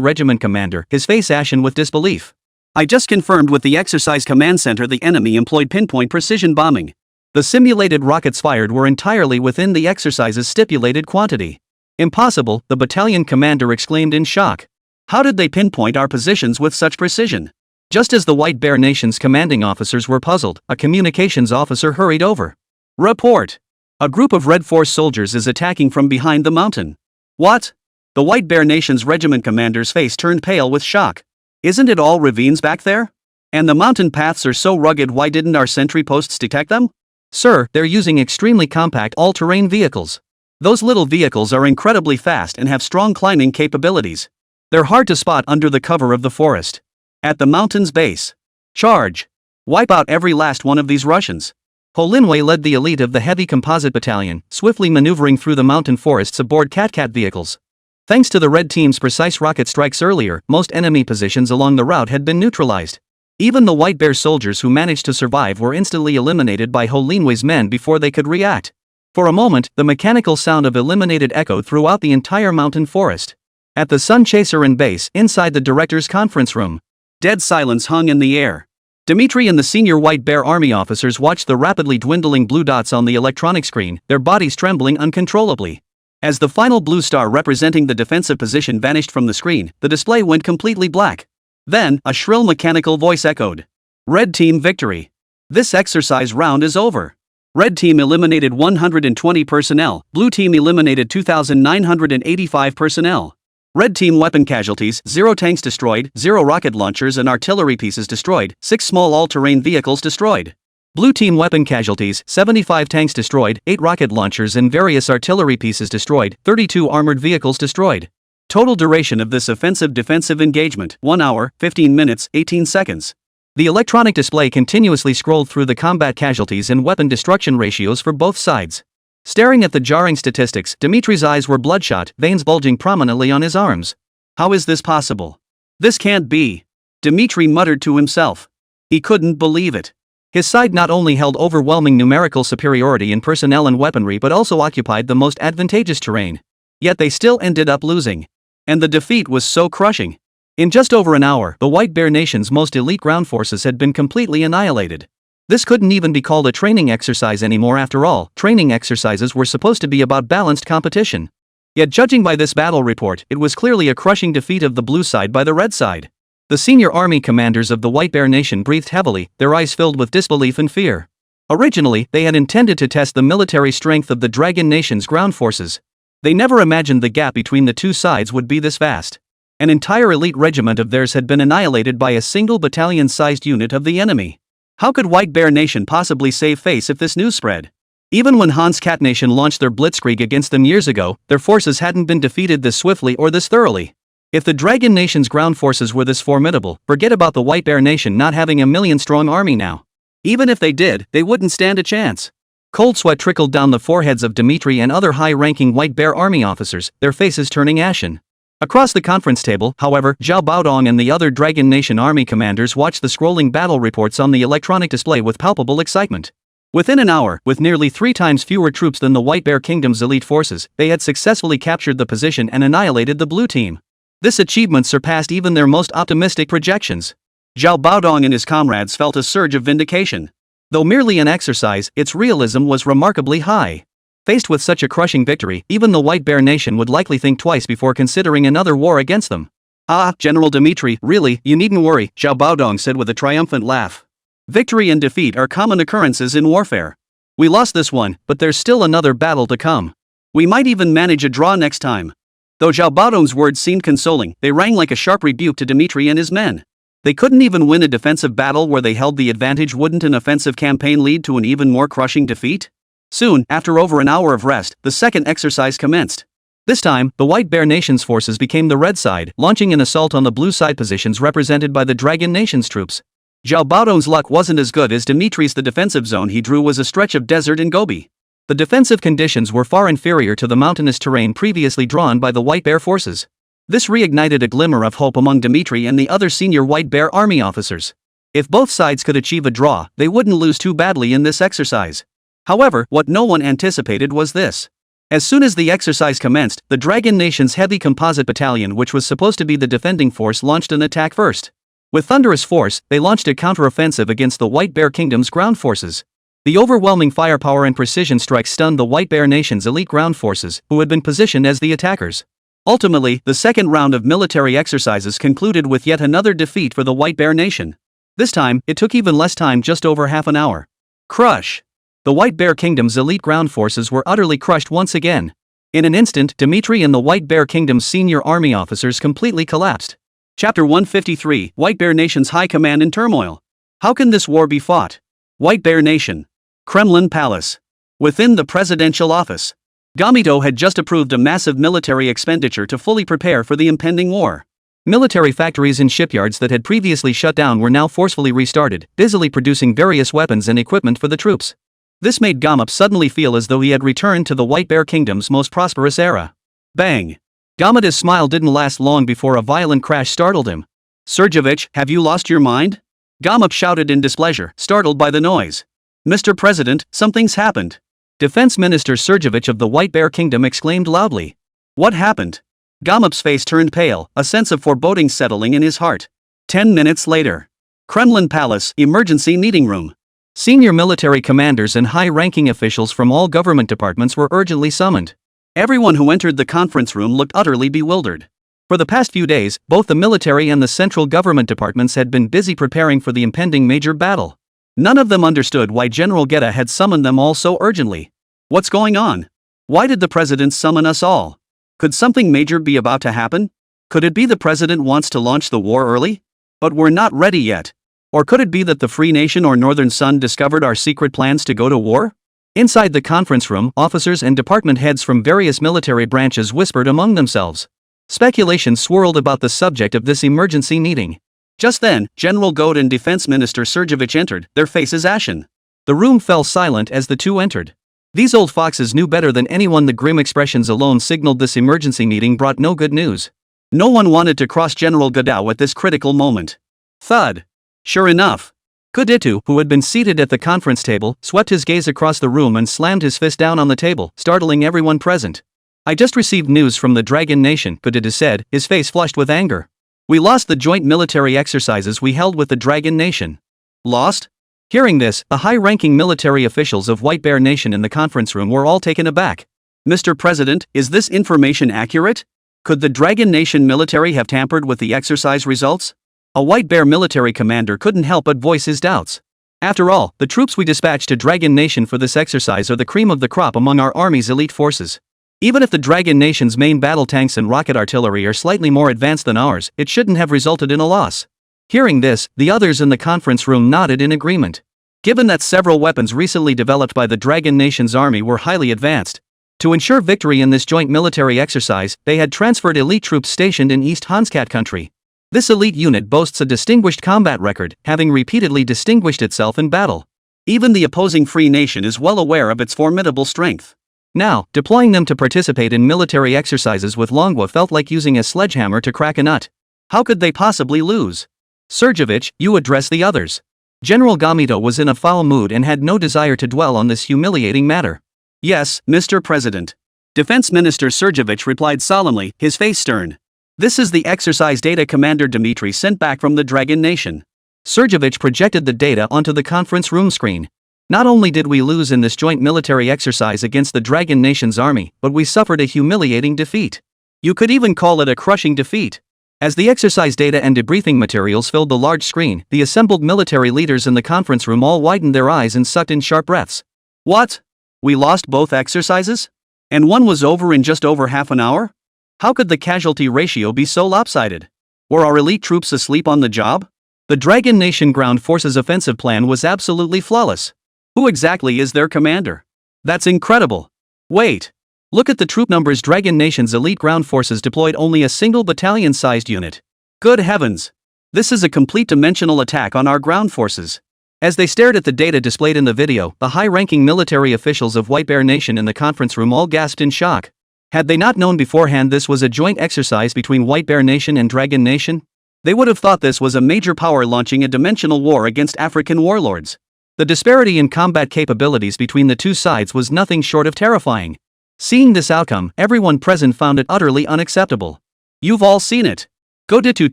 regiment commander, his face ashen with disbelief. I just confirmed with the exercise command center the enemy employed pinpoint precision bombing. The simulated rockets fired were entirely within the exercise's stipulated quantity. Impossible, the battalion commander exclaimed in shock. How did they pinpoint our positions with such precision? Just as the White Bear Nation's commanding officers were puzzled, a communications officer hurried over. Report. A group of Red Force soldiers is attacking from behind the mountain. What? The White Bear Nation's regiment commander's face turned pale with shock. Isn't it all ravines back there? And the mountain paths are so rugged, why didn't our sentry posts detect them? Sir, they're using extremely compact all-terrain vehicles. Those little vehicles are incredibly fast and have strong climbing capabilities. They're hard to spot under the cover of the forest. At the mountain's base. Charge. Wipe out every last one of these Russians. Holinwei led the elite of the heavy composite battalion, swiftly maneuvering through the mountain forests aboard Cat-Cat vehicles. Thanks to the Red Team's precise rocket strikes earlier, most enemy positions along the route had been neutralized. Even the White Bear soldiers who managed to survive were instantly eliminated by Ho Linwei's men before they could react. For a moment, the mechanical sound of eliminated echoed throughout the entire mountain forest. At the Sun Chaserin base, inside the director's conference room, dead silence hung in the air. Dmitri and the senior White Bear army officers watched the rapidly dwindling blue dots on the electronic screen, their bodies trembling uncontrollably. As the final blue star representing the defensive position vanished from the screen, the display went completely black. Then, a shrill mechanical voice echoed. Red Team victory. This exercise round is over. Red Team eliminated 120 personnel, Blue Team eliminated 2,985 personnel. Red Team weapon casualties, 0 tanks destroyed, 0 rocket launchers and artillery pieces destroyed, 6 small all-terrain vehicles destroyed. Blue Team weapon casualties, 75 tanks destroyed, 8 rocket launchers and various artillery pieces destroyed, 32 armored vehicles destroyed. Total duration of this offensive-defensive engagement, 1 hour, 15 minutes, 18 seconds. The electronic display continuously scrolled through the combat casualties and weapon destruction ratios for both sides. Staring at the jarring statistics, Dmitri's eyes were bloodshot, veins bulging prominently on his arms. How is this possible? This can't be. Dmitri muttered to himself. He couldn't believe it. His side not only held overwhelming numerical superiority in personnel and weaponry but also occupied the most advantageous terrain. Yet they still ended up losing. And the defeat was so crushing. In just over an hour, the White Bear Nation's most elite ground forces had been completely annihilated. This couldn't even be called a training exercise anymore. After all, training exercises were supposed to be about balanced competition. Yet judging by this battle report, it was clearly a crushing defeat of the blue side by the red side. The senior army commanders of the White Bear Nation breathed heavily, their eyes filled with disbelief and fear. Originally, they had intended to test the military strength of the Dragon Nation's ground forces. They never imagined the gap between the two sides would be this vast. An entire elite regiment of theirs had been annihilated by a single battalion-sized unit of the enemy. How could White Bear Nation possibly save face if this news spread? Even when Han's Cat Nation launched their blitzkrieg against them years ago, their forces hadn't been defeated this swiftly or this thoroughly. If the Dragon Nation's ground forces were this formidable, forget about the White Bear Nation not having a million-strong army now. Even if they did, they wouldn't stand a chance. Cold sweat trickled down the foreheads of Dmitri and other high-ranking White Bear army officers, their faces turning ashen. Across the conference table, however, Zhao Baodong and the other Dragon Nation army commanders watched the scrolling battle reports on the electronic display with palpable excitement. Within an hour, with nearly 3 times fewer troops than the White Bear Kingdom's elite forces, they had successfully captured the position and annihilated the Blue Team. This achievement surpassed even their most optimistic projections. Zhao Baodong and his comrades felt a surge of vindication. Though merely an exercise, its realism was remarkably high. Faced with such a crushing victory, even the White Bear Nation would likely think twice before considering another war against them. Ah, General Dmitri, really, you needn't worry, Zhao Baodong said with a triumphant laugh. Victory and defeat are common occurrences in warfare. We lost this one, but there's still another battle to come. We might even manage a draw next time. Though Zhao Baodong's words seemed consoling, they rang like a sharp rebuke to Dmitri and his men. They couldn't even win a defensive battle where they held the advantage. Wouldn't an offensive campaign lead to an even more crushing defeat? Soon, after over an hour of rest, the second exercise commenced. This time, the White Bear Nation's forces became the red side, launching an assault on the blue side positions represented by the Dragon Nation's troops. Zhao Baodong's luck wasn't as good as Dmitri's. The defensive zone he drew was a stretch of desert and Gobi. The defensive conditions were far inferior to the mountainous terrain previously drawn by the White Bear forces. This reignited a glimmer of hope among Dmitri and the other senior White Bear army officers. If both sides could achieve a draw, they wouldn't lose too badly in this exercise. However, what no one anticipated was this. As soon as the exercise commenced, the Dragon Nation's heavy composite battalion, which was supposed to be the defending force, launched an attack first. With thunderous force, they launched a counteroffensive against the White Bear Kingdom's ground forces. The overwhelming firepower and precision strikes stunned the White Bear Nation's elite ground forces, who had been positioned as the attackers. Ultimately, the second round of military exercises concluded with yet another defeat for the White Bear Nation. This time, it took even less time, just over half an hour. Crush! The White Bear Kingdom's elite ground forces were utterly crushed once again. In an instant, Dmitri and the White Bear Kingdom's senior army officers completely collapsed. Chapter 153, White Bear Nation's High Command in Turmoil. How can this war be fought? White Bear Nation. Kremlin Palace. Within the presidential office. Gamito had just approved a massive military expenditure to fully prepare for the impending war. Military factories and shipyards that had previously shut down were now forcefully restarted, busily producing various weapons and equipment for the troops. This made Gamop suddenly feel as though he had returned to the White Bear Kingdom's most prosperous era. Bang! Gamita's smile didn't last long before a violent crash startled him. Sergeyevich, have you lost your mind? Gamup shouted in displeasure, startled by the noise. Mr. President, something's happened. Defense Minister Sergevich of the White Bear Kingdom exclaimed loudly. What happened? Gamup's face turned pale, a sense of foreboding settling in his heart. 10 minutes later. Kremlin Palace, emergency meeting room. Senior military commanders and high-ranking officials from all government departments were urgently summoned. Everyone who entered the conference room looked utterly bewildered. For the past few days, both the military and the central government departments had been busy preparing for the impending major battle. None of them understood why General Geta had summoned them all so urgently. What's going on? Why did the president summon us all? Could something major be about to happen? Could it be the president wants to launch the war early? But we're not ready yet. Or could it be that the Free Nation or Northern Sun discovered our secret plans to go to war? Inside the conference room, officers and department heads from various military branches whispered among themselves. Speculation swirled about the subject of this emergency meeting. Just then, General Goad and Defense Minister Sergevich entered, their faces ashen. The room fell silent as the two entered. These old foxes knew better than anyone. The grim expressions alone signaled this emergency meeting brought no good news. No one wanted to cross General Godao at this critical moment. Thud. Sure enough. Kuditu, who had been seated at the conference table, swept his gaze across the room and slammed his fist down on the table, startling everyone present. I just received news from the Dragon Nation, Kuditu said, his face flushed with anger. We lost the joint military exercises we held with the Dragon Nation. Lost? Hearing this, the high-ranking military officials of White Bear Nation in the conference room were all taken aback. Mr. President, is this information accurate? Could the Dragon Nation military have tampered with the exercise results? A White Bear military commander couldn't help but voice his doubts. After all, the troops we dispatched to Dragon Nation for this exercise are the cream of the crop among our army's elite forces. Even if the Dragon Nation's main battle tanks and rocket artillery are slightly more advanced than ours, it shouldn't have resulted in a loss. Hearing this, the others in the conference room nodded in agreement. Given that several weapons recently developed by the Dragon Nation's army were highly advanced, to ensure victory in this joint military exercise, they had transferred elite troops stationed in East Hanskat country. This elite unit boasts a distinguished combat record, having repeatedly distinguished itself in battle. Even the opposing Free Nation is well aware of its formidable strength. Now, deploying them to participate in military exercises with Longguo felt like using a sledgehammer to crack a nut. How could they possibly lose? Sergevich, you address the others. General Gamito was in a foul mood and had no desire to dwell on this humiliating matter. Yes, Mr. President. Defense Minister Sergevich replied solemnly, his face stern. This is the exercise data Commander Dmitry sent back from the Dragon Nation. Sergevich projected the data onto the conference room screen. Not only did we lose in this joint military exercise against the Dragon Nation's army, but we suffered a humiliating defeat. You could even call it a crushing defeat. As the exercise data and debriefing materials filled the large screen, the assembled military leaders in the conference room all widened their eyes and sucked in sharp breaths. What? We lost both exercises? And one was over in just over half an hour? How could the casualty ratio be so lopsided? Were our elite troops asleep on the job? The Dragon Nation ground forces offensive plan was absolutely flawless. Who exactly is their commander? That's incredible. Wait. Look at the troop numbers. Dragon Nation's elite ground forces deployed only a single battalion-sized unit. Good heavens. This is a complete dimensional attack on our ground forces. As they stared at the data displayed in the video, the high-ranking military officials of White Bear Nation in the conference room all gasped in shock. Had they not known beforehand this was a joint exercise between White Bear Nation and Dragon Nation? They would have thought this was a major power launching a dimensional war against African warlords. The disparity in combat capabilities between the two sides was nothing short of terrifying. Seeing this outcome, everyone present found it utterly unacceptable. You've all seen it. Goditu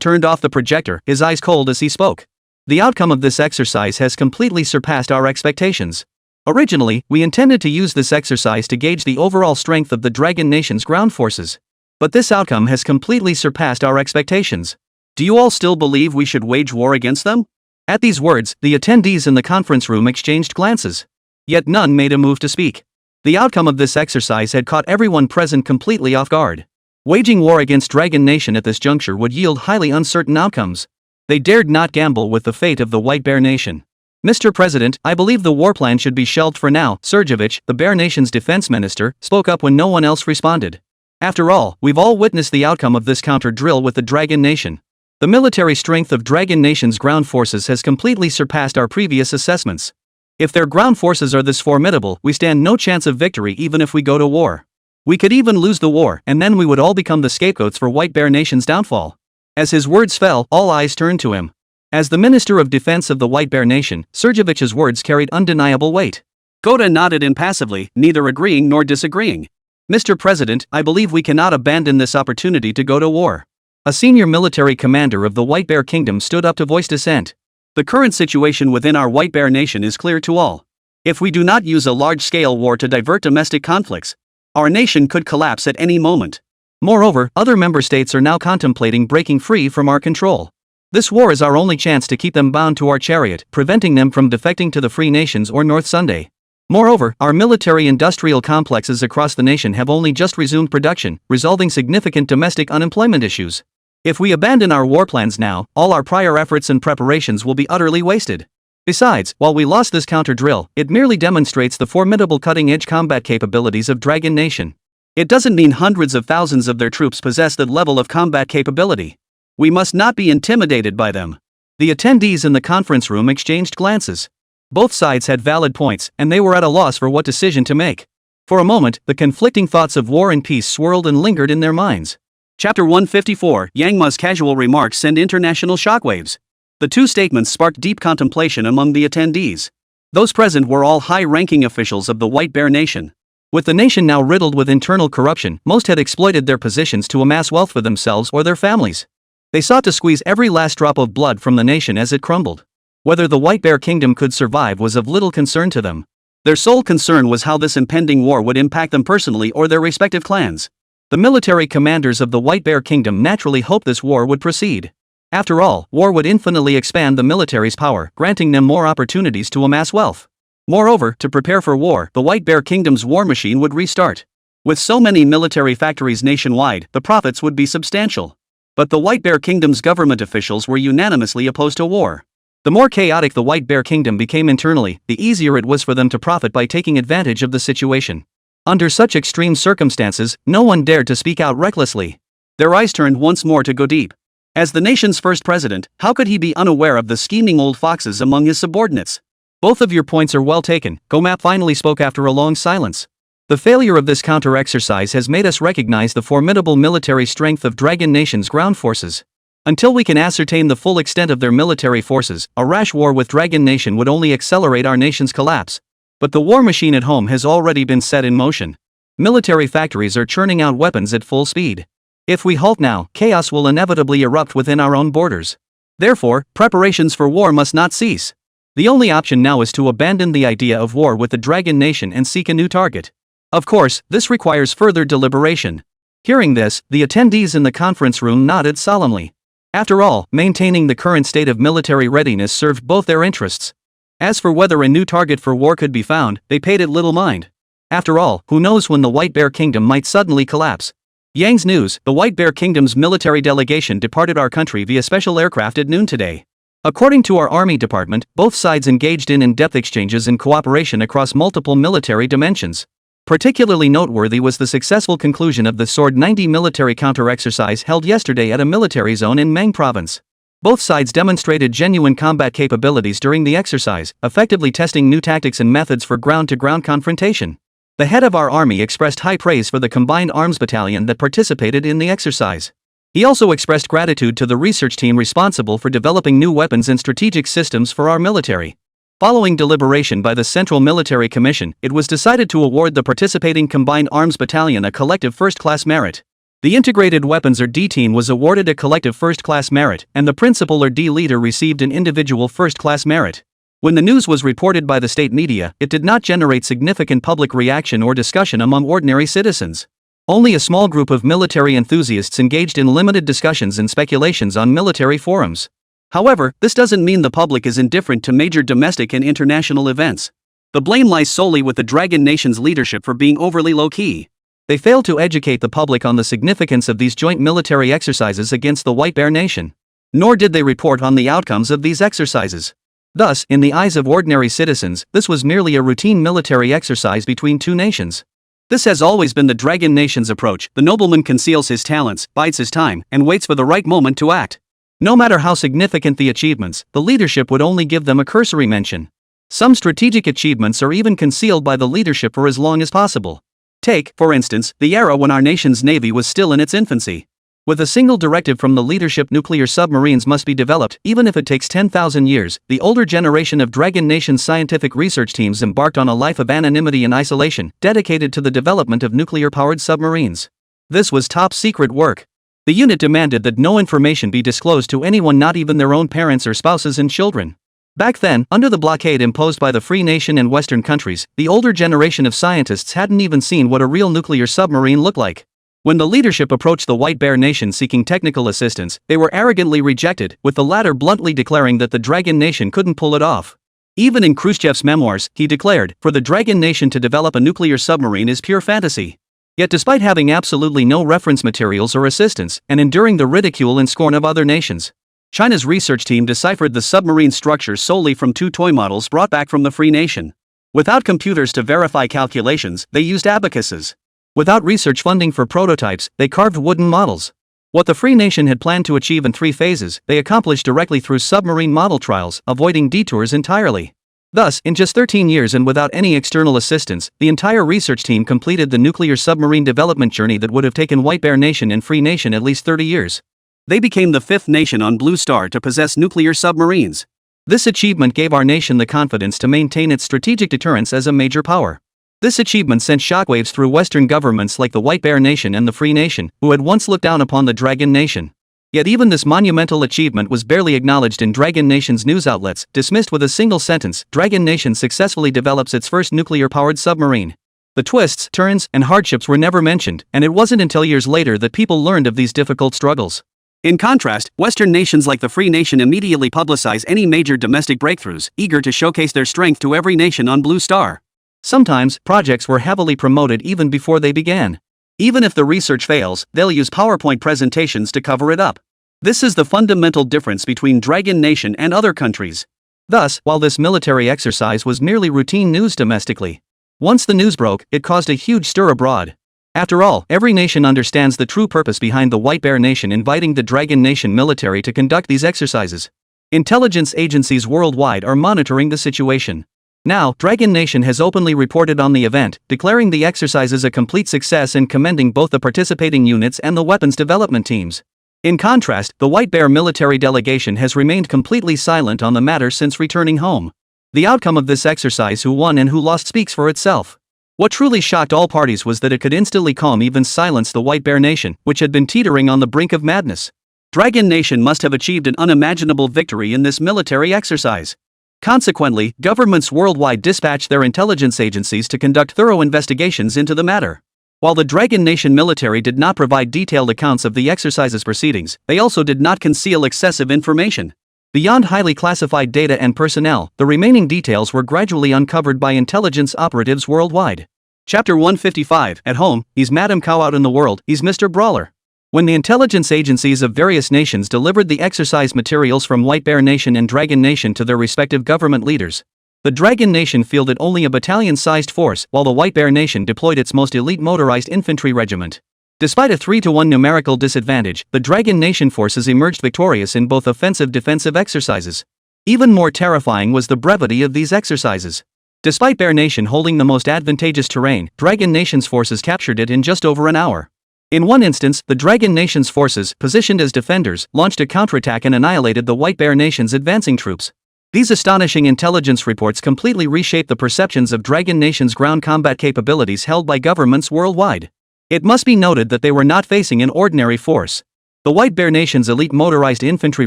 turned off the projector, his eyes cold as he spoke. The outcome of this exercise has completely surpassed our expectations. Originally, we intended to use this exercise to gauge the overall strength of the Dragon Nation's ground forces. But this outcome has completely surpassed our expectations. Do you all still believe we should wage war against them? At these words, the attendees in the conference room exchanged glances. Yet none made a move to speak. The outcome of this exercise had caught everyone present completely off guard. Waging war against Dragon Nation at this juncture would yield highly uncertain outcomes. They dared not gamble with the fate of the White Bear Nation. Mr. President, I believe the war plan should be shelved for now. Sergevich, the Bear Nation's defense minister, spoke up when no one else responded. After all, we've all witnessed the outcome of this counter-drill with the Dragon Nation. The military strength of Dragon Nation's ground forces has completely surpassed our previous assessments. If their ground forces are this formidable, we stand no chance of victory even if we go to war. We could even lose the war, and then we would all become the scapegoats for White Bear Nation's downfall. As his words fell, all eyes turned to him. As the Minister of Defense of the White Bear Nation, Sergevich's words carried undeniable weight. Gota nodded impassively, neither agreeing nor disagreeing. Mr. President, I believe we cannot abandon this opportunity to go to war. A senior military commander of the White Bear Kingdom stood up to voice dissent. The current situation within our White Bear Nation is clear to all. If we do not use a large-scale war to divert domestic conflicts, our nation could collapse at any moment. Moreover, other member states are now contemplating breaking free from our control. This war is our only chance to keep them bound to our chariot, preventing them from defecting to the Free Nations or North Sunday. Moreover, our military-industrial complexes across the nation have only just resumed production, resolving significant domestic unemployment issues. If we abandon our war plans now, all our prior efforts and preparations will be utterly wasted. Besides, while we lost this counter-drill, it merely demonstrates the formidable cutting-edge combat capabilities of Dragon Nation. It doesn't mean hundreds of thousands of their troops possess that level of combat capability. We must not be intimidated by them. The attendees in the conference room exchanged glances. Both sides had valid points, and they were at a loss for what decision to make. For a moment, the conflicting thoughts of war and peace swirled and lingered in their minds. Chapter 154, Yang Ma's casual remarks send international shockwaves. The two statements sparked deep contemplation among the attendees. Those present were all high-ranking officials of the White Bear Nation. With the nation now riddled with internal corruption, most had exploited their positions to amass wealth for themselves or their families. They sought to squeeze every last drop of blood from the nation as it crumbled. Whether the White Bear Kingdom could survive was of little concern to them. Their sole concern was how this impending war would impact them personally or their respective clans. The military commanders of the White Bear Kingdom naturally hoped this war would proceed. After all, war would infinitely expand the military's power, granting them more opportunities to amass wealth. Moreover, to prepare for war, the White Bear Kingdom's war machine would restart. With so many military factories nationwide, the profits would be substantial. But the White Bear Kingdom's government officials were unanimously opposed to war. The more chaotic the White Bear Kingdom became internally, the easier it was for them to profit by taking advantage of the situation. Under such extreme circumstances, no one dared to speak out recklessly. Their eyes turned once more to Godip. As the nation's first president, how could he be unaware of the scheming old foxes among his subordinates? Both of your points are well taken, Gomap finally spoke after a long silence. The failure of this counter-exercise has made us recognize the formidable military strength of Dragon Nation's ground forces. Until we can ascertain the full extent of their military forces, a rash war with Dragon Nation would only accelerate our nation's collapse. But the war machine at home has already been set in motion. Military factories are churning out weapons at full speed. If we halt now, chaos will inevitably erupt within our own borders. Therefore, preparations for war must not cease. The only option now is to abandon the idea of war with the Dragon Nation and seek a new target. Of course, this requires further deliberation. Hearing this, the attendees in the conference room nodded solemnly. After all, maintaining the current state of military readiness served both their interests. As for whether a new target for war could be found, they paid it little mind. After all, who knows when the White Bear Kingdom might suddenly collapse. Yang's news, the White Bear Kingdom's military delegation departed our country via special aircraft at noon today. According to our Army Department, both sides engaged in in-depth exchanges and cooperation across multiple military dimensions. Particularly noteworthy was the successful conclusion of the Sword 90 military counter-exercise held yesterday at a military zone in Meng Province. Both sides demonstrated genuine combat capabilities during the exercise, effectively testing new tactics and methods for ground-to-ground confrontation. The head of our army expressed high praise for the combined arms battalion that participated in the exercise. He also expressed gratitude to the research team responsible for developing new weapons and strategic systems for our military. Following deliberation by the Central Military Commission, it was decided to award the participating Combined Arms Battalion a collective first-class merit. The Integrated Weapons or D team was awarded a collective first-class merit, and the Principal or D leader received an individual first-class merit. When the news was reported by the state media, it did not generate significant public reaction or discussion among ordinary citizens. Only a small group of military enthusiasts engaged in limited discussions and speculations on military forums. However, this doesn't mean the public is indifferent to major domestic and international events. The blame lies solely with the Dragon Nation's leadership for being overly low-key. They failed to educate the public on the significance of these joint military exercises against the White Bear Nation. Nor did they report on the outcomes of these exercises. Thus, in the eyes of ordinary citizens, this was merely a routine military exercise between two nations. This has always been the Dragon Nation's approach. The nobleman conceals his talents, bides his time, and waits for the right moment to act. No matter how significant the achievements, the leadership would only give them a cursory mention. Some strategic achievements are even concealed by the leadership for as long as possible. Take, for instance, the era when our nation's navy was still in its infancy. With a single directive from the leadership, nuclear submarines must be developed, even if it takes 10,000 years. The older generation of Dragon Nation's scientific research teams embarked on a life of anonymity and isolation, dedicated to the development of nuclear-powered submarines. This was top-secret work. The unit demanded that no information be disclosed to anyone, not even their own parents or spouses and children. Back then, under the blockade imposed by the Free Nation and Western countries, the older generation of scientists hadn't even seen what a real nuclear submarine looked like. When the leadership approached the White Bear Nation seeking technical assistance, they were arrogantly rejected, with the latter bluntly declaring that the Dragon Nation couldn't pull it off. Even in Khrushchev's memoirs, he declared, "For the Dragon Nation to develop a nuclear submarine is pure fantasy." Yet despite having absolutely no reference materials or assistance, and enduring the ridicule and scorn of other nations, China's research team deciphered the submarine structure solely from 2 toy models brought back from the Free Nation. Without computers to verify calculations, they used abacuses. Without research funding for prototypes, they carved wooden models. What the Free Nation had planned to achieve in 3 phases, they accomplished directly through submarine model trials, avoiding detours entirely. Thus, in just 13 years and without any external assistance, the entire research team completed the nuclear submarine development journey that would have taken White Bear Nation and Free Nation at least 30 years. They became the 5th nation on Blue Star to possess nuclear submarines. This achievement gave our nation the confidence to maintain its strategic deterrence as a major power. This achievement sent shockwaves through Western governments like the White Bear Nation and the Free Nation, who had once looked down upon the Dragon Nation. Yet even this monumental achievement was barely acknowledged in Dragon Nation's news outlets, dismissed with a single sentence: Dragon Nation successfully develops its first nuclear-powered submarine. The twists, turns, and hardships were never mentioned, and it wasn't until years later that people learned of these difficult struggles. In contrast, Western nations like the Free Nation immediately publicize any major domestic breakthroughs, eager to showcase their strength to every nation on Blue Star. Sometimes, projects were heavily promoted even before they began. Even if the research fails, they'll use PowerPoint presentations to cover it up. This is the fundamental difference between Dragon Nation and other countries. Thus, while this military exercise was merely routine news domestically, once the news broke, it caused a huge stir abroad. After all, every nation understands the true purpose behind the White Bear Nation inviting the Dragon Nation military to conduct these exercises. Intelligence agencies worldwide are monitoring the situation. Now, Dragon Nation has openly reported on the event, declaring the exercises a complete success and commending both the participating units and the weapons development teams. In contrast, the White Bear military delegation has remained completely silent on the matter since returning home. The outcome of this exercise, who won and who lost, speaks for itself. What truly shocked all parties was that it could instantly calm, even silence, the White Bear Nation, which had been teetering on the brink of madness. Dragon Nation must have achieved an unimaginable victory in this military exercise. Consequently, governments worldwide dispatched their intelligence agencies to conduct thorough investigations into the matter. While the Dragon Nation military did not provide detailed accounts of the exercise's proceedings, they also did not conceal excessive information. Beyond highly classified data and personnel, the remaining details were gradually uncovered by intelligence operatives worldwide. Chapter 155, At home, he's Madam Cow; out in the world, he's Mr. Brawler. When the intelligence agencies of various nations delivered the exercise materials from White Bear Nation and Dragon Nation to their respective government leaders, the Dragon Nation fielded only a battalion-sized force, while the White Bear Nation deployed its most elite motorized infantry regiment. Despite a 3-to-1 numerical disadvantage, the Dragon Nation forces emerged victorious in both offensive-defensive exercises. Even more terrifying was the brevity of these exercises. Despite Bear Nation holding the most advantageous terrain, Dragon Nation's forces captured it in just over an hour. In one instance, the Dragon Nation's forces, positioned as defenders, launched a counterattack and annihilated the White Bear Nation's advancing troops. These astonishing intelligence reports completely reshaped the perceptions of Dragon Nation's ground combat capabilities held by governments worldwide. It must be noted that they were not facing an ordinary force. The White Bear Nation's elite motorized infantry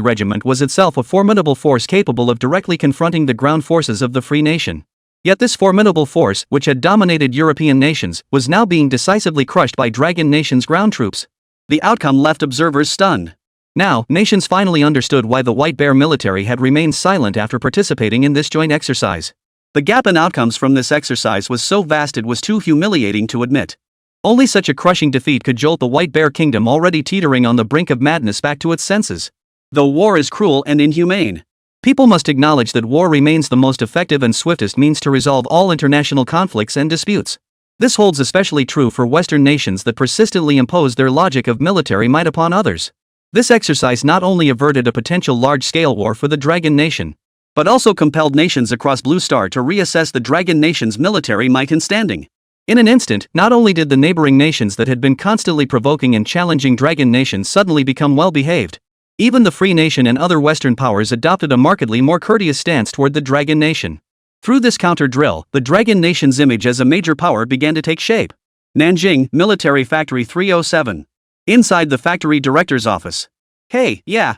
regiment was itself a formidable force capable of directly confronting the ground forces of the Free Nation. Yet this formidable force, which had dominated European nations, was now being decisively crushed by Dragon Nation's ground troops. The outcome left observers stunned. Now, nations finally understood why the White Bear military had remained silent after participating in this joint exercise. The gap in outcomes from this exercise was so vast it was too humiliating to admit. Only such a crushing defeat could jolt the White Bear Kingdom, already teetering on the brink of madness, back to its senses. Though war is cruel and inhumane, people must acknowledge that war remains the most effective and swiftest means to resolve all international conflicts and disputes. This holds especially true for Western nations that persistently impose their logic of military might upon others. This exercise not only averted a potential large-scale war for the Dragon Nation, but also compelled nations across Blue Star to reassess the Dragon Nation's military might and standing. In an instant, not only did the neighboring nations that had been constantly provoking and challenging Dragon Nation suddenly become well-behaved, even the Free Nation and other Western powers adopted a markedly more courteous stance toward the Dragon Nation. Through this counter-drill, the Dragon Nation's image as a major power began to take shape. Nanjing, Military Factory 307. Inside the factory director's office. Hey, yeah.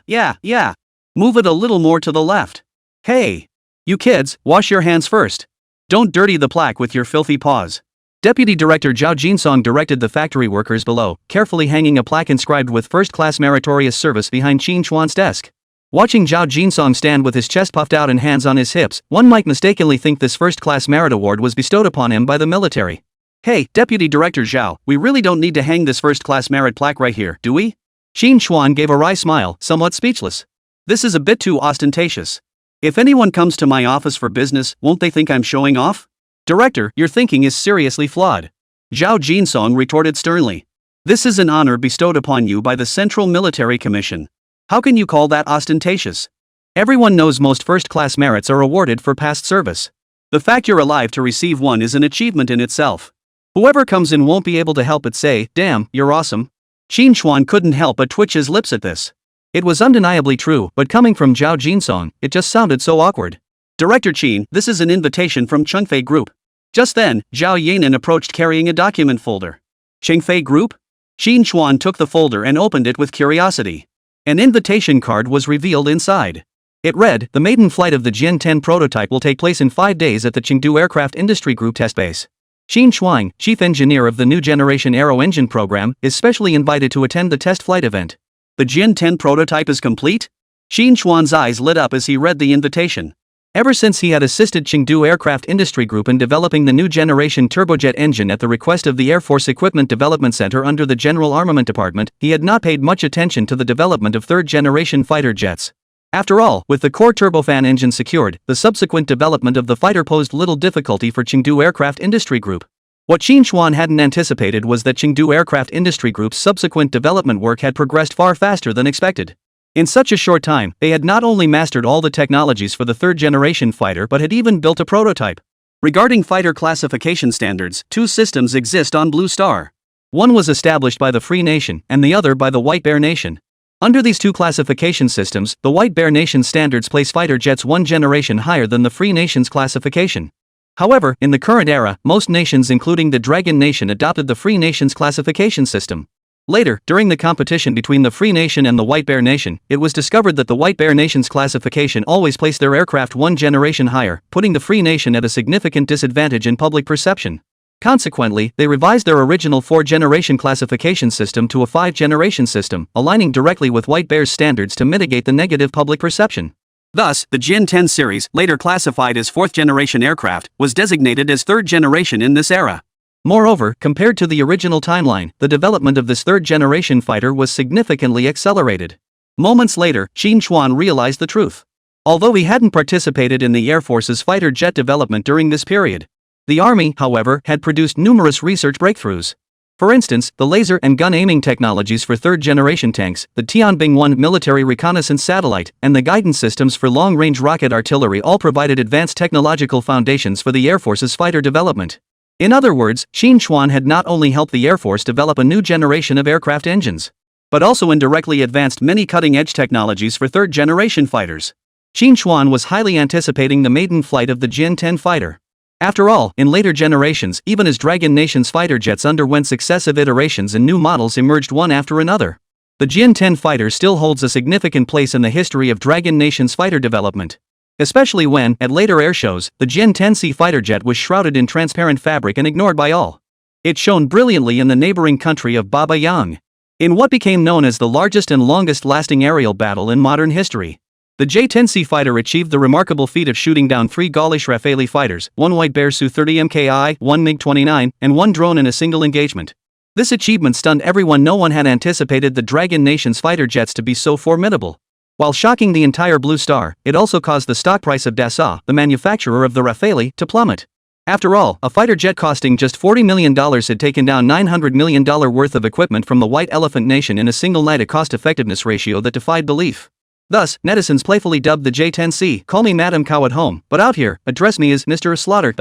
Move it a little more to the left. Hey. You kids, wash your hands first. Don't dirty the plaque with your filthy paws. Deputy Director Zhao Jinsong directed the factory workers below, carefully hanging a plaque inscribed with first-class meritorious service behind Qín Chuān's desk. Watching Zhao Jinsong stand with his chest puffed out and hands on his hips, one might mistakenly think this first-class merit award was bestowed upon him by the military. Hey, Deputy Director Zhao, we really don't need to hang this first-class merit plaque right here, do we? Qín Chuān gave a wry smile, somewhat speechless. This is a bit too ostentatious. If anyone comes to my office for business, won't they think I'm showing off? Director, your thinking is seriously flawed. Zhao Jinsong retorted sternly. This is an honor bestowed upon you by the Central Military Commission. How can you call that ostentatious? Everyone knows most first-class merits are awarded for past service. The fact you're alive to receive one is an achievement in itself. Whoever comes in won't be able to help but say, damn, you're awesome. Qín Chuān couldn't help but twitch his lips at this. It was undeniably true, but coming from Zhao Jinsong, it just sounded so awkward. Director Qín, this is an invitation from Chengfei Group. Just then, Zhao Yanan approached carrying a document folder. Chengfei Group? Qín Chuān took the folder and opened it with curiosity. An invitation card was revealed inside. It read, the maiden flight of the Jian 10 prototype will take place in 5 days at the Chengdu Aircraft Industry Group test base. Qín Chuān, chief engineer of the new generation Aero engine program, is specially invited to attend the test flight event. The Jian 10 prototype is complete? Qín Chuān's eyes lit up as he read the invitation. Ever since he had assisted Chengdu Aircraft Industry Group in developing the new generation turbojet engine at the request of the Air Force Equipment Development Center under the General Armament Department, he had not paid much attention to the development of third-generation fighter jets. After all, with the core turbofan engine secured, the subsequent development of the fighter posed little difficulty for Chengdu Aircraft Industry Group. What Qín Chuān hadn't anticipated was that Chengdu Aircraft Industry Group's subsequent development work had progressed far faster than expected. In such a short time, they had not only mastered all the technologies for the third-generation fighter but had even built a prototype. Regarding fighter classification standards, 2 systems exist on Blue Star. One was established by the Free Nation, and the other by the White Bear Nation. Under these 2 classification systems, the White Bear Nation standards place fighter jets 1 generation higher than the Free Nation's classification. However, in the current era, most nations including the Dragon Nation adopted the Free Nation's classification system. Later, during the competition between the Free Nation and the White Bear Nation, it was discovered that the White Bear Nation's classification always placed their aircraft 1 generation higher, putting the Free Nation at a significant disadvantage in public perception. Consequently, they revised their original 4-generation classification system to a 5-generation system, aligning directly with White Bear's standards to mitigate the negative public perception. Thus, the Jian 10 series, later classified as 4th-generation aircraft, was designated as 3rd generation in this era. Moreover, compared to the original timeline, the development of this 3rd-generation fighter was significantly accelerated. Moments later, Qín Chuān realized the truth. Although he hadn't participated in the Air Force's fighter jet development during this period, the Army, however, had produced numerous research breakthroughs. For instance, the laser and gun aiming technologies for 3rd-generation tanks, the Tianbing-1 military reconnaissance satellite, and the guidance systems for long-range rocket artillery all provided advanced technological foundations for the Air Force's fighter development. In other words, Qín Chuān had not only helped the Air Force develop a new generation of aircraft engines, but also indirectly advanced many cutting-edge technologies for 3rd-generation fighters. Qín Chuān was highly anticipating the maiden flight of the Jian 10 fighter. After all, in later generations, even as Dragon Nation's fighter jets underwent successive iterations and new models emerged one after another, the Jian 10 fighter still holds a significant place in the history of Dragon Nation's fighter development. Especially when, at later air shows, the Jian 10C fighter jet was shrouded in transparent fabric and ignored by all. It shone brilliantly in the neighboring country of Baba Yang, in what became known as the largest and longest-lasting aerial battle in modern history. The J-10C fighter achieved the remarkable feat of shooting down 3 Gaulish Rafale fighters, 1 White Bear Su-30 MKI, 1 MiG-29, and 1 drone in a single engagement. This achievement stunned everyone. No one had anticipated the Dragon Nation's fighter jets to be so formidable. While shocking the entire Blue Star, it also caused the stock price of Dassault, the manufacturer of the Rafale, to plummet. After all, a fighter jet costing just $40 million had taken down $900 million worth of equipment from the White Elephant Nation in a single night, a cost-effectiveness ratio that defied belief. Thus, netizens playfully dubbed the J-10C, "Call me Madam Cow at home, but out here, address me as Mr. Slaughter."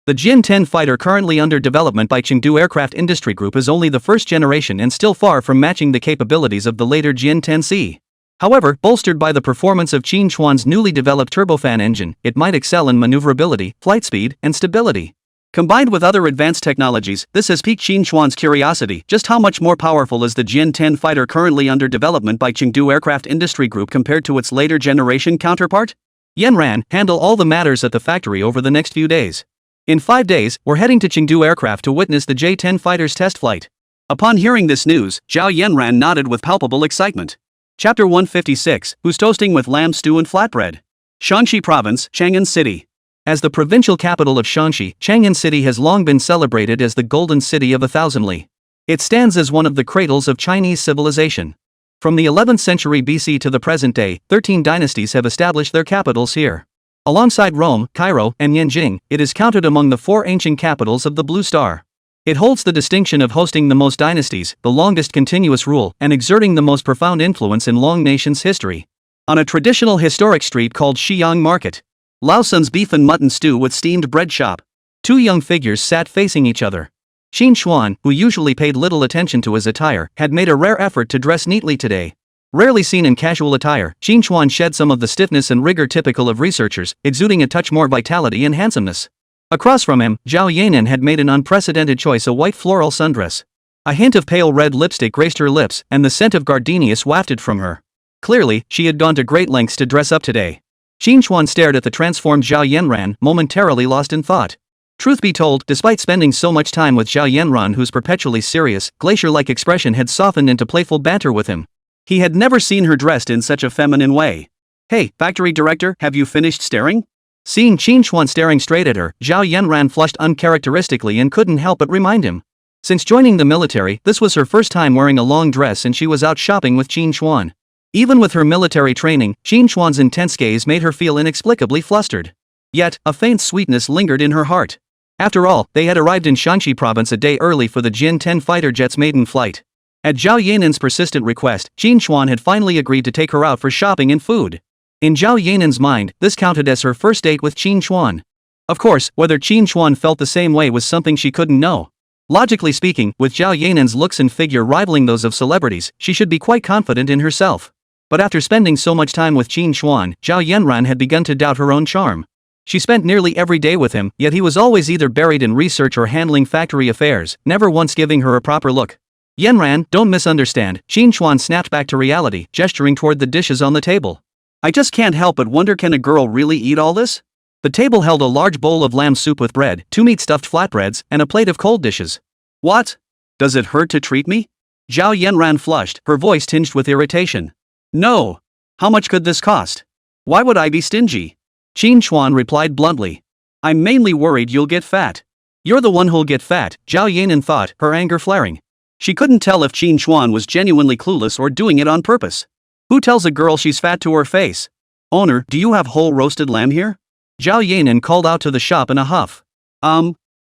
The Jian-10 fighter currently under development by Chengdu Aircraft Industry Group is only the first generation and still far from matching the capabilities of the later Jian-10C. However, bolstered by the performance of Qín Chuān's newly developed turbofan engine, it might excel in maneuverability, flight speed, and stability. Combined with other advanced technologies, this has piqued Qín Chuān's curiosity. Just how much more powerful is the Jian-10 fighter currently under development by Chengdu Aircraft Industry Group compared to its later generation counterpart? Yanran, handle all the matters at the factory over the next few days. In 5 days, we're heading to Chengdu Aircraft to witness the J-10 fighter's test flight. Upon hearing this news, Zhao Yanran nodded with palpable excitement. Chapter 156, Who's toasting with lamb stew and flatbread? Shanxi Province, Chang'an City. As the provincial capital of Shanxi, Chang'an City has long been celebrated as the Golden City of 1,000 li. It stands as one of the cradles of Chinese civilization. From the 11th century BC to the present day, 13 dynasties have established their capitals here. Alongside Rome, Cairo, and Yanjing, it is counted among the 4 ancient capitals of the Blue Star. It holds the distinction of hosting the most dynasties, the longest continuous rule, and exerting the most profound influence in Long Nation's history. On a traditional historic street called Shiyang Market, Lao Sun's beef and mutton stew with steamed bread shop. 2 young figures sat facing each other. Qín Chuān, who usually paid little attention to his attire, had made a rare effort to dress neatly today. Rarely seen in casual attire, Qín Chuān shed some of the stiffness and rigor typical of researchers, exuding a touch more vitality and handsomeness. Across from him, Zhao Yanan had made an unprecedented choice: a white floral sundress. A hint of pale red lipstick graced her lips, and the scent of gardenias wafted from her. Clearly, she had gone to great lengths to dress up today. Qín Chuān stared at the transformed Zhao Yanran, momentarily lost in thought. Truth be told, despite spending so much time with Zhao Yanran, whose perpetually serious, glacier-like expression had softened into playful banter with him, he had never seen her dressed in such a feminine way. "Hey, factory director, have you finished staring?" Seeing Qín Chuān staring straight at her, Zhao Yanran flushed uncharacteristically and couldn't help but remind him. Since joining the military, this was her first time wearing a long dress, and she was out shopping with Qín Chuān. Even with her military training, Qín Chuān's intense gaze made her feel inexplicably flustered. Yet, a faint sweetness lingered in her heart. After all, they had arrived in Shanxi province a day early for the Jian-10 fighter jet's maiden flight. At Zhao Yanan's persistent request, Qín Chuān had finally agreed to take her out for shopping and food. In Zhao Yanan's mind, this counted as her first date with Qín Chuān. Of course, whether Qín Chuān felt the same way was something she couldn't know. Logically speaking, with Zhao Yanan's looks and figure rivaling those of celebrities, she should be quite confident in herself. But after spending so much time with Qín Chuān, Zhao Yanran had begun to doubt her own charm. She spent nearly every day with him, yet he was always either buried in research or handling factory affairs, never once giving her a proper look. "Yanran, don't misunderstand," Qín Chuān snapped back to reality, gesturing toward the dishes on the table. "I just can't help but wonder, can a girl really eat all this?" The table held a large bowl of lamb soup with bread, 2 meat-stuffed flatbreads, and a plate of cold dishes. "What? Does it hurt to treat me?" Zhao Yanran flushed, her voice tinged with irritation. "No. How much could this cost? Why would I be stingy?" Qín Chuān replied bluntly. "I'm mainly worried you'll get fat." "You're the one who'll get fat," Zhao Yanan thought, her anger flaring. She couldn't tell if Qín Chuān was genuinely clueless or doing it on purpose. Who tells a girl she's fat to her face? "Owner, do you have whole roasted lamb here?" Zhao Yanan called out to the shop in a huff.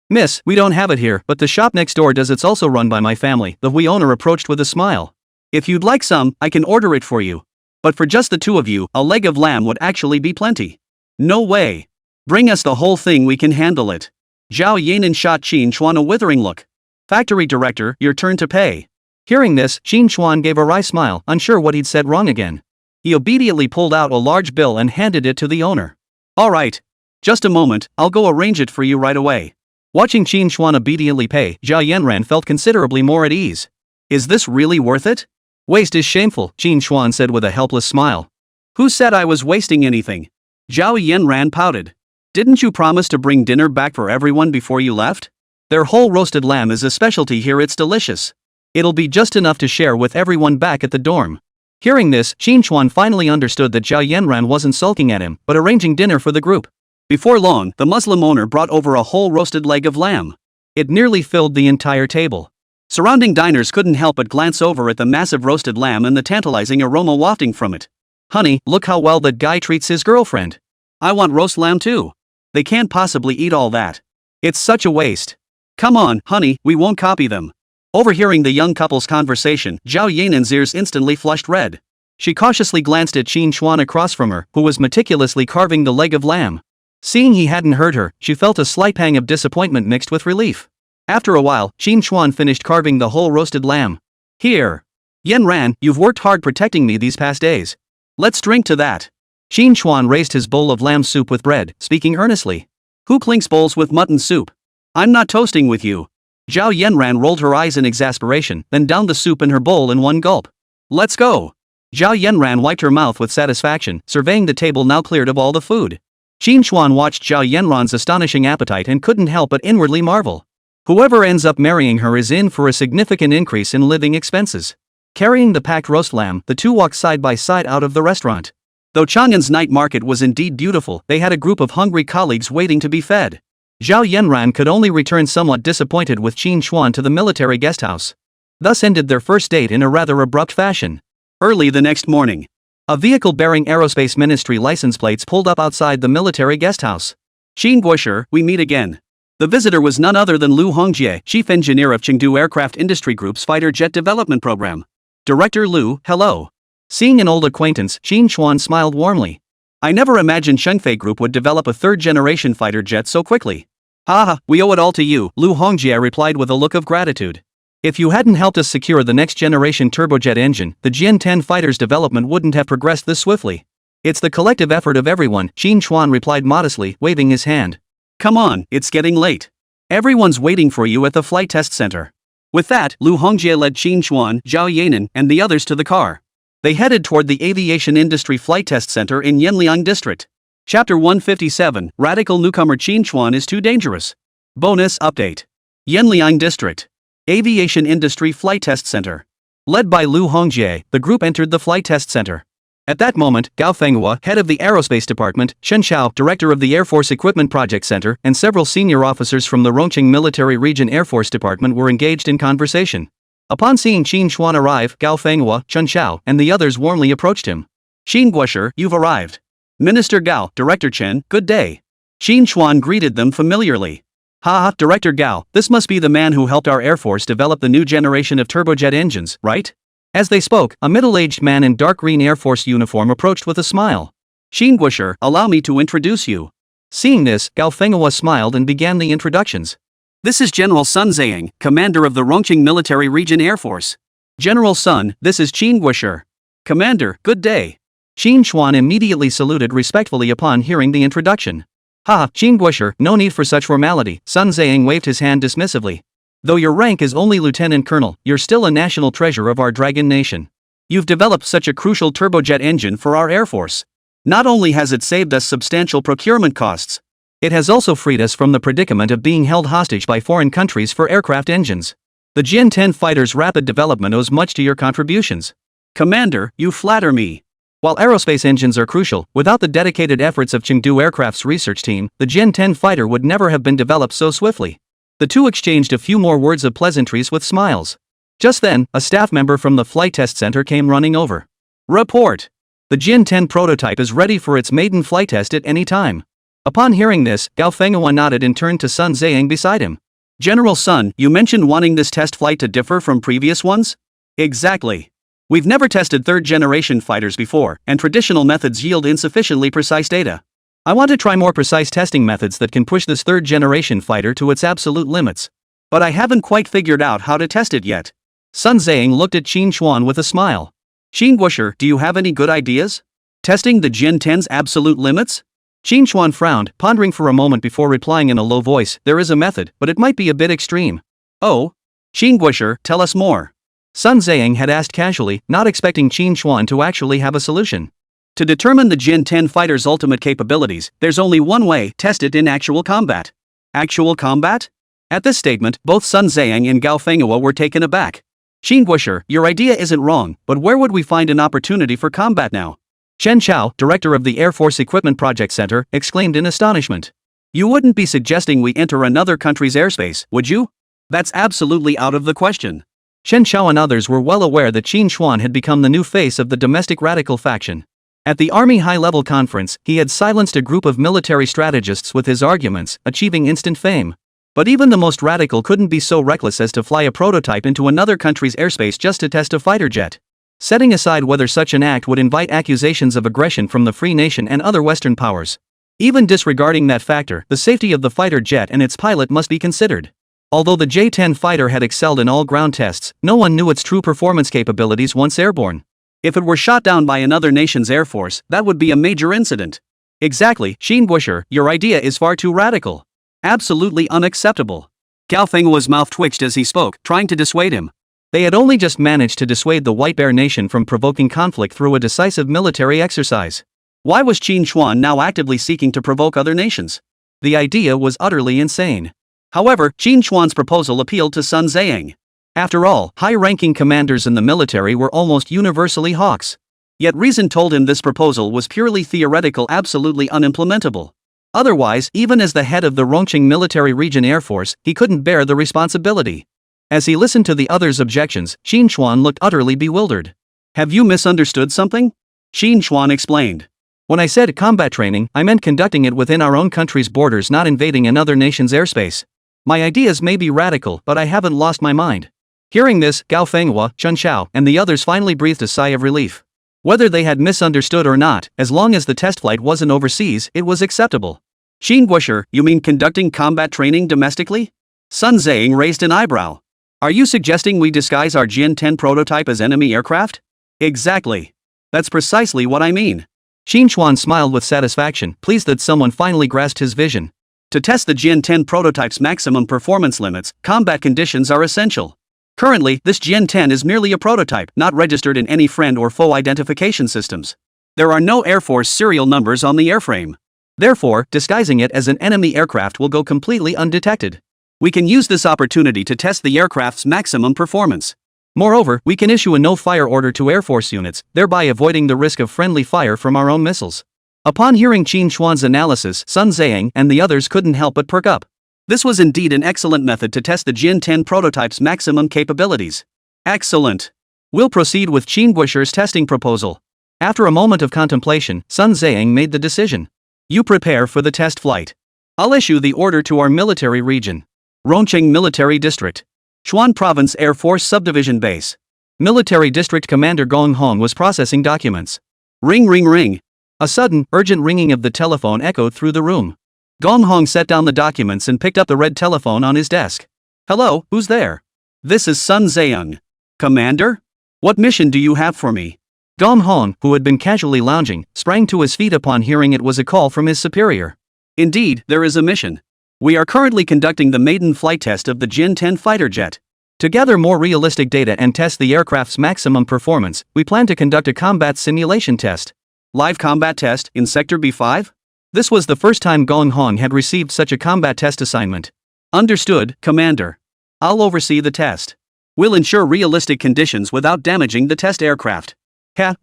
Miss, we don't have it here, but the shop next door does. It's also run by my family," the Hui owner approached with a smile. "If you'd like some, I can order it for you. But for just the 2 of you, a leg of lamb would actually be plenty." "No way. Bring us the whole thing, we can handle it." Zhao Yanan shot Qín Chuān a withering look. "Factory director, your turn to pay." Hearing this, Qín Chuān gave a wry smile, unsure what he'd said wrong again. He obediently pulled out a large bill and handed it to the owner. "All right. Just a moment, I'll go arrange it for you right away." Watching Qín Chuān obediently pay, Zhao Yanran felt considerably more at ease. "Is this really worth it?" "Waste is shameful," Qín Chuān said with a helpless smile. "Who said I was wasting anything?" Zhao Yanran pouted. "Didn't you promise to bring dinner back for everyone before you left? Their whole roasted lamb is a specialty here, it's delicious. It'll be just enough to share with everyone back at the dorm." Hearing this, Qín Chuān finally understood that Zhao Yanran wasn't sulking at him, but arranging dinner for the group. Before long, the Muslim owner brought over a whole roasted leg of lamb. It nearly filled the entire table. Surrounding diners couldn't help but glance over at the massive roasted lamb and the tantalizing aroma wafting from it. "Honey, look how well that guy treats his girlfriend. I want roast lamb too. They can't possibly eat all that. It's such a waste. Come on, honey, we won't copy them." Overhearing the young couple's conversation, Zhao Yanan's ears instantly flushed red. She cautiously glanced at Qín Chuān across from her, who was meticulously carving the leg of lamb. Seeing he hadn't heard her, she felt a slight pang of disappointment mixed with relief. After a while, Qín Chuān finished carving the whole roasted lamb. Here. Yen Ran, you've worked hard protecting me these past days. Let's drink to that. Qín Chuān raised his bowl of lamb soup with bread, speaking earnestly. Who clinks bowls with mutton soup? I'm not toasting with you. Zhao Yanran rolled her eyes in exasperation, then downed the soup in her bowl in one gulp. Let's go. Zhao Yanran wiped her mouth with satisfaction, surveying the table now cleared of all the food. Qín Chuān watched Zhao Yanran's astonishing appetite and couldn't help but inwardly marvel. Whoever ends up marrying her is in for a significant increase in living expenses. Carrying the packed roast lamb, the two walked side by side out of the restaurant. Though Chang'an's night market was indeed beautiful, they had a group of hungry colleagues waiting to be fed. Zhao Yanran could only return somewhat disappointed with Qín Chuān to the military guest house. Thus ended their first date in a rather abrupt fashion. Early the next morning, a vehicle bearing Aerospace Ministry license plates pulled up outside the military guest house. Qín Guoshi, we meet again. The visitor was none other than Lu Hongjie, chief engineer of Chengdu Aircraft Industry Group's fighter jet development program. Director Lu, hello. Seeing an old acquaintance, Qín Chuān smiled warmly. I never imagined Shengfei Group would develop a third-generation fighter jet so quickly. Haha, we owe it all to you, Lu Hongjie replied with a look of gratitude. If you hadn't helped us secure the next-generation turbojet engine, the Jian-10 fighter's development wouldn't have progressed this swiftly. It's the collective effort of everyone, Qín Chuān replied modestly, waving his hand. Come on, it's getting late. Everyone's waiting for you at the flight test center. With that, Lu Hongjie led Qín Chuān, Zhao Yanan, and the others to the car. They headed toward the Aviation Industry Flight Test Center in Yanliang District. Chapter 157, Radical Newcomer Qín Chuān is too dangerous. Bonus update. Yanliang District. Aviation Industry Flight Test Center. Led by Lu Hongjie, the group entered the flight test center. At that moment, Gao Fenghua, head of the Aerospace Department, Shen Xiao, director of the Air Force Equipment Project Center, and several senior officers from the Rongqing Military Region Air Force Department were engaged in conversation. Upon seeing Qín Chuān arrive, Gao Fenghua, Chen Xiao, and the others warmly approached him. Qín Guoshi, you've arrived. Minister Gao, Director Chen, good day. Qín Chuān greeted them familiarly. Haha, Director Gao, this must be the man who helped our Air Force develop the new generation of turbojet engines, right? As they spoke, a middle-aged man in dark green Air Force uniform approached with a smile. Qín Guoshi, allow me to introduce you. Seeing this, Gao Fenghua smiled and began the introductions. This is General Sun Ziyang, commander of the Rongqing Military Region Air Force. General Sun, this is Qín Guoshi. Commander, good day. Qín Chuān immediately saluted respectfully upon hearing the introduction. Ha, Qín Guoshi, no need for such formality, Sun Ziyang waved his hand dismissively. Though your rank is only lieutenant colonel, you're still a national treasure of our Dragon Nation. You've developed such a crucial turbojet engine for our Air Force. Not only has it saved us substantial procurement costs, it has also freed us from the predicament of being held hostage by foreign countries for aircraft engines. The Jian-10 fighter's rapid development owes much to your contributions. Commander, you flatter me. While aerospace engines are crucial, without the dedicated efforts of Chengdu Aircraft's research team, the Jian-10 fighter would never have been developed so swiftly. The two exchanged a few more words of pleasantries with smiles. Just then, a staff member from the flight test center came running over. Report! The Jian-10 prototype is ready for its maiden flight test at any time. Upon hearing this, Gao Fenghua nodded and turned to Sun Ziyang beside him. General Sun, you mentioned wanting this test flight to differ from previous ones? Exactly. We've never tested third-generation fighters before, and traditional methods yield insufficiently precise data. I want to try more precise testing methods that can push this third-generation fighter to its absolute limits. But I haven't quite figured out how to test it yet. Sun Ziyang looked at Qín Chuān with a smile. Qín Guoshi, do you have any good ideas? Testing the Jian-10's absolute limits? Qín Chuān frowned, pondering for a moment before replying in a low voice, there is a method, but it might be a bit extreme. Oh? Qín Guoshi, tell us more. Sun Ziyang had asked casually, not expecting Qín Chuān to actually have a solution. To determine the Jian-10 fighter's ultimate capabilities, there's only one way, test it in actual combat. Actual combat? At this statement, both Sun Ziyang and Gao Fenghua were taken aback. Qín Guoshi, your idea isn't wrong, but where would we find an opportunity for combat now? Shen Xiao, director of the Air Force Equipment Project Center, exclaimed in astonishment. You wouldn't be suggesting we enter another country's airspace, would you? That's absolutely out of the question. Shen Xiao and others were well aware that Qín Chuān had become the new face of the domestic radical faction. At the Army high-level conference, he had silenced a group of military strategists with his arguments, achieving instant fame. But even the most radical couldn't be so reckless as to fly a prototype into another country's airspace just to test a fighter jet. Setting aside whether such an act would invite accusations of aggression from the Free Nation and other Western powers, Even disregarding that factor, the safety of the fighter jet and its pilot must be considered. Although the J-10 fighter had excelled in all ground tests, no one knew its true performance capabilities once airborne. If it were shot down by another nation's air force, that would be a major incident. Exactly, Qín, your idea is far too radical. Absolutely unacceptable. Gao Fenghua's mouth twitched as he spoke, trying to dissuade him. They had only just managed to dissuade the White Bear Nation from provoking conflict through a decisive military exercise. Why was Qín Chuān now actively seeking to provoke other nations? The idea was utterly insane. However, Qín Chuān's proposal appealed to Sun Ziyang. After all, high-ranking commanders in the military were almost universally hawks. Yet reason told him this proposal was purely theoretical, absolutely unimplementable. Otherwise, even as the head of the Rongqing Military Region Air Force, he couldn't bear the responsibility. As he listened to the others' objections, Qín Chuān looked utterly bewildered. Have you misunderstood something? Qín Chuān explained. When I said combat training, I meant conducting it within our own country's borders, not invading another nation's airspace. My ideas may be radical, but I haven't lost my mind. Hearing this, Gao Fenghua, Chun Xiao, and the others finally breathed a sigh of relief. Whether they had misunderstood or not, as long as the test flight wasn't overseas, it was acceptable. Qín, you mean conducting combat training domestically? Sun Ziyang raised an eyebrow. Are you suggesting we disguise our Jian-10 prototype as enemy aircraft? Exactly. That's precisely what I mean. Qín Chuān smiled with satisfaction, pleased that someone finally grasped his vision. To test the Jian-10 prototype's maximum performance limits, combat conditions are essential. Currently, this Jian-10 is merely a prototype, not registered in any friend or foe identification systems. There are no Air Force serial numbers on the airframe. Therefore, disguising it as an enemy aircraft will go completely undetected. We can use this opportunity to test the aircraft's maximum performance. Moreover, we can issue a no-fire order to Air Force units, thereby avoiding the risk of friendly fire from our own missiles. Upon hearing Qín Chuān's analysis, Sun Ziyang and the others couldn't help but perk up. This was indeed an excellent method to test the Jian-10 prototype's maximum capabilities. Excellent. We'll proceed with Qín testing proposal. After a moment of contemplation, Sun Ziyang made the decision. You prepare for the test flight. I'll issue the order to our military region. Rongqing Military District. Chuan Province Air Force Subdivision Base. Military District Commander Gong Hong was processing documents. Ring ring ring. A sudden, urgent ringing of the telephone echoed through the room. Gong Hong set down the documents and picked up the red telephone on his desk. Hello, who's there? This is Sun Ziyang. Commander? What mission do you have for me? Gong Hong, who had been casually lounging, sprang to his feet upon hearing it was a call from his superior. Indeed, there is a mission. We are currently conducting the maiden flight test of the Jian-10 fighter jet. To gather more realistic data and test the aircraft's maximum performance, we plan to conduct a combat simulation test. Live combat test in Sector B5? This was the first time Gong Hong had received such a combat test assignment. Understood, Commander. I'll oversee the test. We'll ensure realistic conditions without damaging the test aircraft.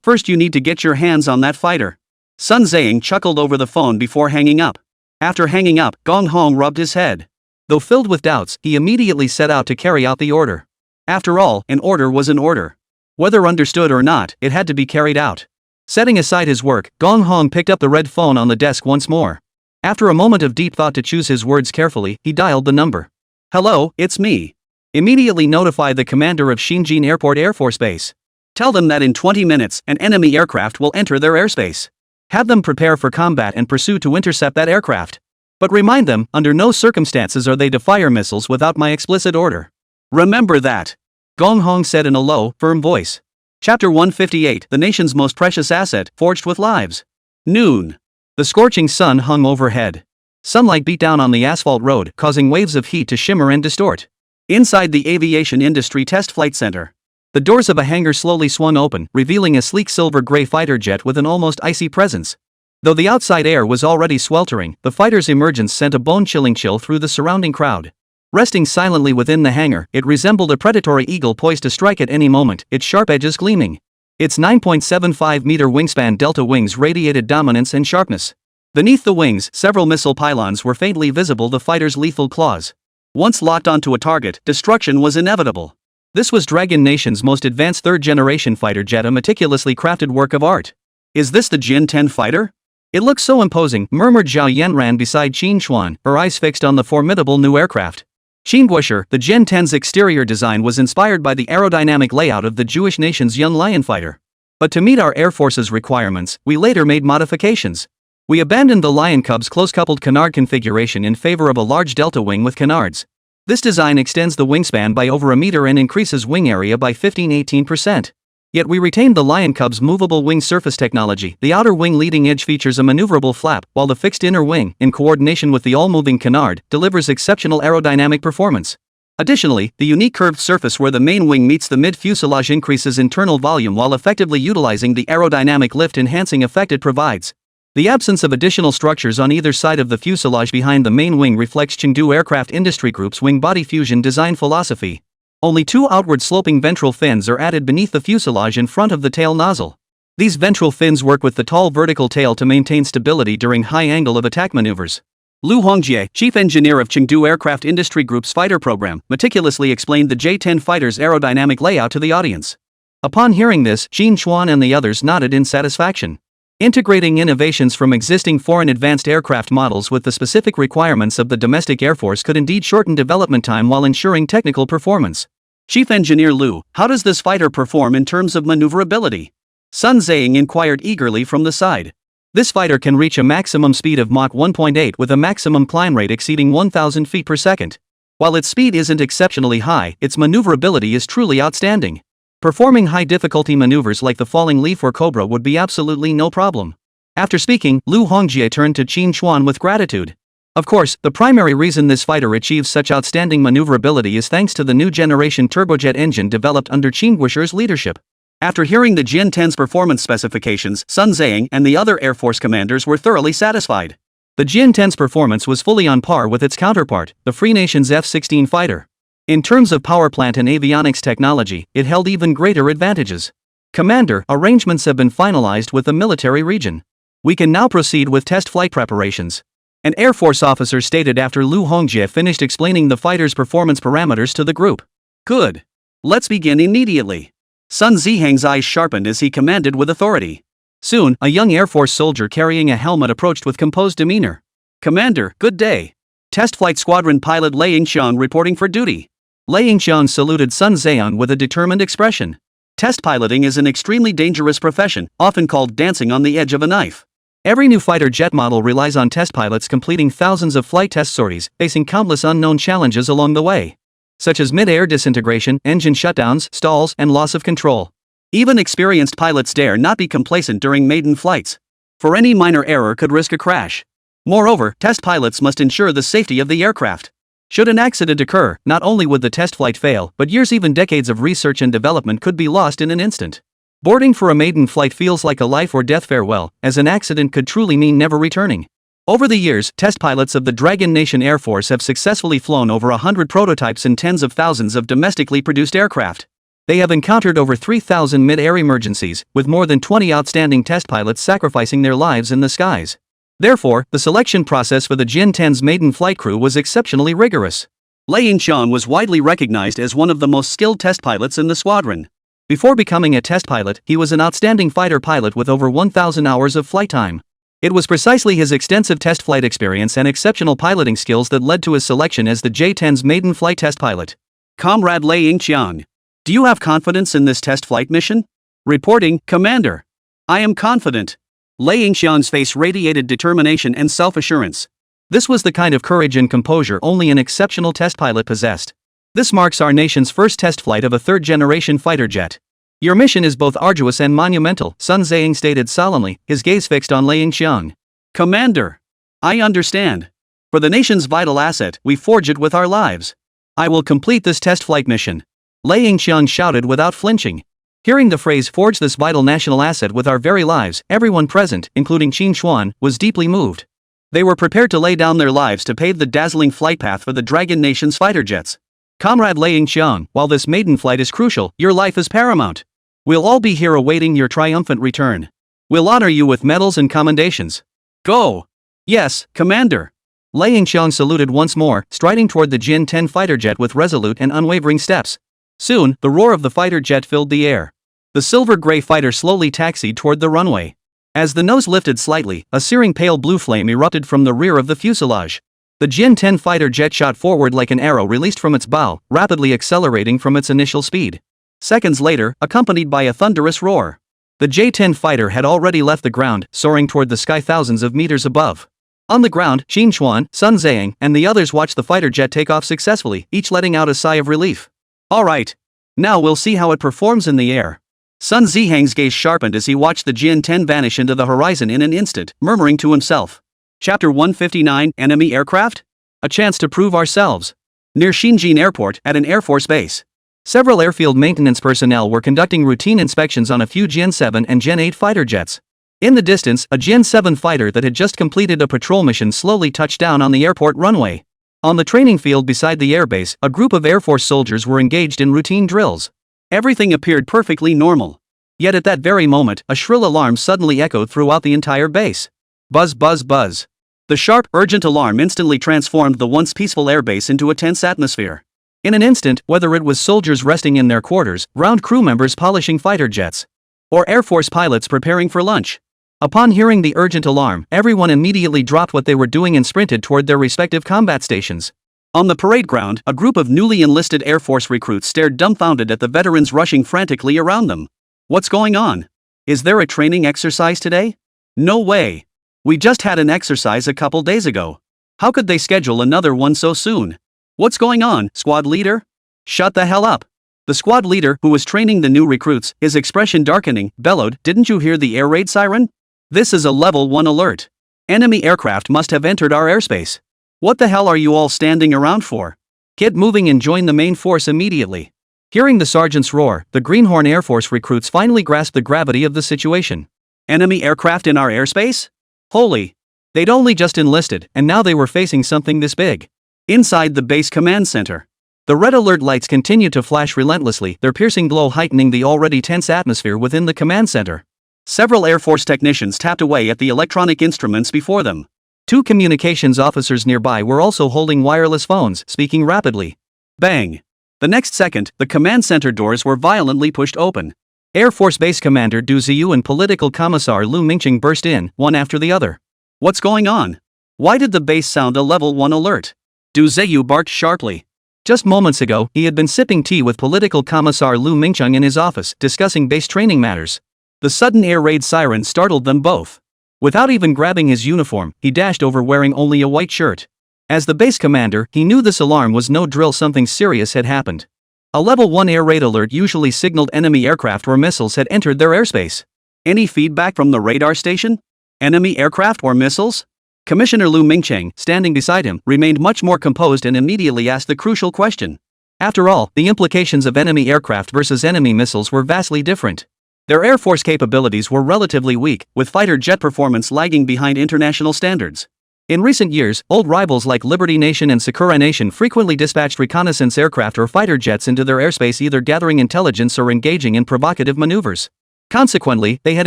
First you need to get your hands on that fighter. Sun Ziyang chuckled over the phone before hanging up. After hanging up, Gong Hong rubbed his head. Though filled with doubts, he immediately set out to carry out the order. After all, an order was an order. Whether understood or not, it had to be carried out. Setting aside his work, Gong Hong picked up the red phone on the desk once more. After a moment of deep thought to choose his words carefully, he dialed the number. Hello, it's me. Immediately notify the commander of Xinjiang Airport Air Force Base. Tell them that in 20 minutes, an enemy aircraft will enter their airspace. Have them prepare for combat and pursue to intercept that aircraft. But remind them, under no circumstances are they to fire missiles without my explicit order. Remember that. Gong Hong said in a low, firm voice. Chapter 158, the nation's most precious asset, forged with lives. Noon. The scorching sun hung overhead. Sunlight beat down on the asphalt road, causing waves of heat to shimmer and distort. Inside the Aviation Industry Test Flight Center, the doors of a hangar slowly swung open, revealing a sleek silver-gray fighter jet with an almost icy presence. Though the outside air was already sweltering, the fighter's emergence sent a bone-chilling chill through the surrounding crowd. Resting silently within the hangar, it resembled a predatory eagle poised to strike at any moment, its sharp edges gleaming. Its 9.75-meter wingspan delta wings radiated dominance and sharpness. Beneath the wings, several missile pylons were faintly visible, the fighter's lethal claws. Once locked onto a target, destruction was inevitable. This was Dragon Nation's most advanced third-generation fighter jet, a meticulously crafted work of art. Is this the Jian-10 fighter? It looks so imposing, murmured Zhao Yanran beside Qín Chuān, her eyes fixed on the formidable new aircraft. Qín, the Jian-10's exterior design was inspired by the aerodynamic layout of the Jewish nation's Young Lion fighter. But to meet our Air Force's requirements, we later made modifications. We abandoned the Lion Cub's close-coupled canard configuration in favor of a large delta wing with canards. This design extends the wingspan by over a meter and increases wing area by 15–18%. Yet we retained the Lion Cub's movable wing surface technology. The outer wing leading edge features a maneuverable flap, while the fixed inner wing, in coordination with the all-moving canard, delivers exceptional aerodynamic performance. Additionally, the unique curved surface where the main wing meets the mid-fuselage increases internal volume while effectively utilizing the aerodynamic lift-enhancing effect it provides. The absence of additional structures on either side of the fuselage behind the main wing reflects Chengdu Aircraft Industry Group's wing-body fusion design philosophy. Only two outward-sloping ventral fins are added beneath the fuselage in front of the tail nozzle. These ventral fins work with the tall vertical tail to maintain stability during high angle of attack maneuvers. Lu Hongjie, chief engineer of Chengdu Aircraft Industry Group's fighter program, meticulously explained the J-10 fighter's aerodynamic layout to the audience. Upon hearing this, Qín Chuān and the others nodded in satisfaction. Integrating innovations from existing foreign advanced aircraft models with the specific requirements of the domestic Air Force could indeed shorten development time while ensuring technical performance. Chief Engineer Lu, how does this fighter perform in terms of maneuverability? Sun Zhang inquired eagerly from the side. This fighter can reach a maximum speed of Mach 1.8 with a maximum climb rate exceeding 1,000 feet per second. While its speed isn't exceptionally high, its maneuverability is truly outstanding. Performing high-difficulty maneuvers like the falling leaf or cobra would be absolutely no problem. After speaking, Lu Hongjie turned to Qín Chuān with gratitude. Of course, the primary reason this fighter achieves such outstanding maneuverability is thanks to the new generation turbojet engine developed under Qin Guishi's leadership. After hearing the Jian-10's performance specifications, Sun Zhang and the other Air Force commanders were thoroughly satisfied. The Jian-10's performance was fully on par with its counterpart, the Free Nation's F-16 fighter. In terms of power plant and avionics technology, it held even greater advantages. Commander, arrangements have been finalized with the military region. We can now proceed with test flight preparations. An Air Force officer stated after Lu Hongjie finished explaining the fighter's performance parameters to the group. Good. Let's begin immediately. Sun Zihang's eyes sharpened as he commanded with authority. Soon, a young Air Force soldier carrying a helmet approached with composed demeanor. Commander, good day. Test Flight Squadron pilot Lei Yingxiang reporting for duty. Lei Yingxiang saluted Sun Zhang with a determined expression. Test piloting is an extremely dangerous profession, often called dancing on the edge of a knife. Every new fighter jet model relies on test pilots completing thousands of flight test sorties, facing countless unknown challenges along the way, such as mid-air disintegration, engine shutdowns, stalls, and loss of control. Even experienced pilots dare not be complacent during maiden flights, for any minor error could risk a crash. Moreover, test pilots must ensure the safety of the aircraft. Should an accident occur, not only would the test flight fail, but years, even decades of research and development could be lost in an instant. Boarding for a maiden flight feels like a life or death farewell, as an accident could truly mean never returning. Over the years, test pilots of the Dragon Nation Air Force have successfully flown over 100 prototypes and tens of thousands of domestically produced aircraft. They have encountered over 3,000 mid-air emergencies, with more than 20 outstanding test pilots sacrificing their lives in the skies. Therefore, the selection process for the Jian-10's maiden flight crew was exceptionally rigorous. Lei Yingxiang was widely recognized as one of the most skilled test pilots in the squadron. Before becoming a test pilot, he was an outstanding fighter pilot with over 1,000 hours of flight time. It was precisely his extensive test flight experience and exceptional piloting skills that led to his selection as the J-10's maiden flight test pilot. Comrade Lei Yingxiang, do you have confidence in this test flight mission? Reporting, Commander. I am confident. Lei Yingxiang's face radiated determination and self-assurance. This was the kind of courage and composure only an exceptional test pilot possessed. This marks our nation's first test flight of a third-generation fighter jet. Your mission is both arduous and monumental, Sun Zhang stated solemnly, his gaze fixed on Lei Yingxiang. Commander, I understand. For the nation's vital asset, we forge it with our lives. I will complete this test flight mission. Lei Yingxiang shouted without flinching. Hearing the phrase "forge this vital national asset with our very lives," everyone present, including Qín Chuān, was deeply moved. They were prepared to lay down their lives to pave the dazzling flight path for the Dragon Nation's fighter jets. Comrade Lei Yingxiang, while this maiden flight is crucial, your life is paramount. We'll all be here awaiting your triumphant return. We'll honor you with medals and commendations. Go! Yes, Commander. Lei Yingxiang saluted once more, striding toward the Jian-10 fighter jet with resolute and unwavering steps. Soon, the roar of the fighter jet filled the air. The silver-gray fighter slowly taxied toward the runway. As the nose lifted slightly, a searing pale blue flame erupted from the rear of the fuselage. The Jian-10 fighter jet shot forward like an arrow released from its bow, rapidly accelerating from its initial speed. Seconds later, accompanied by a thunderous roar, the The J-10 fighter had already left the ground, soaring toward the sky thousands of meters above. On the ground, Qín Chuān, Sun Ziyang, and the others watched the fighter jet take off successfully, each letting out a sigh of relief. Alright. Now we'll see how it performs in the air. Sun Ziyang's gaze sharpened as he watched the J-10 vanish into the horizon in an instant, murmuring to himself. Chapter 159, Enemy Aircraft? A chance to prove ourselves. Near Xinjiang Airport, at an Air Force base. Several airfield maintenance personnel were conducting routine inspections on a few J-7 and J-8 fighter jets. In the distance, a J-7 fighter that had just completed a patrol mission slowly touched down on the airport runway. On the training field beside the airbase, a group of Air Force soldiers were engaged in routine drills. Everything appeared perfectly normal. Yet at that very moment, a shrill alarm suddenly echoed throughout the entire base. Buzz, buzz, buzz. The sharp, urgent alarm instantly transformed the once peaceful airbase into a tense atmosphere. In an instant, whether it was soldiers resting in their quarters, ground crew members polishing fighter jets, or Air Force pilots preparing for lunch. Upon hearing the urgent alarm, everyone immediately dropped what they were doing and sprinted toward their respective combat stations. On the parade ground, a group of newly enlisted Air Force recruits stared dumbfounded at the veterans rushing frantically around them. What's going on? Is there a training exercise today? No way. We just had an exercise a couple days ago. How could they schedule another one so soon? What's going on, squad leader? Shut the hell up. The squad leader, who was training the new recruits, his expression darkening, bellowed, "Didn't you hear the air raid siren? This is a level 1 alert. Enemy aircraft must have entered our airspace. What the hell are you all standing around for? Get moving and join the main force immediately." Hearing the sergeant's roar, the Greenhorn Air Force recruits finally grasped the gravity of the situation. Enemy aircraft in our airspace? Holy. They'd only just enlisted, and now they were facing something this big. Inside the base command center, the red alert lights continued to flash relentlessly, their piercing glow heightening the already tense atmosphere within the command center. Several Air Force technicians tapped away at the electronic instruments before them. 2 communications officers nearby were also holding wireless phones, speaking rapidly. Bang! The next second, the command center doors were violently pushed open. Air Force Base Commander Du Ziyu and Political Commissar Lu Mingqing burst in, one after the other. What's going on? Why did the base sound a level 1 alert? Du Ziyu barked sharply. Just moments ago, he had been sipping tea with Political Commissar Lu Mingqing in his office, discussing base training matters. The sudden air raid siren startled them both. Without even grabbing his uniform, he dashed over wearing only a white shirt. As the base commander, he knew this alarm was no drill, something serious had happened. A level 1 air raid alert usually signaled enemy aircraft or missiles had entered their airspace. Any feedback from the radar station? Enemy aircraft or missiles? Commissioner Lu Mingqing, standing beside him, remained much more composed and immediately asked the crucial question. After all, the implications of enemy aircraft versus enemy missiles were vastly different. Their Air Force capabilities were relatively weak, with fighter jet performance lagging behind international standards. In recent years, old rivals like Liberty Nation and Sakura Nation frequently dispatched reconnaissance aircraft or fighter jets into their airspace, either gathering intelligence or engaging in provocative maneuvers. Consequently, they had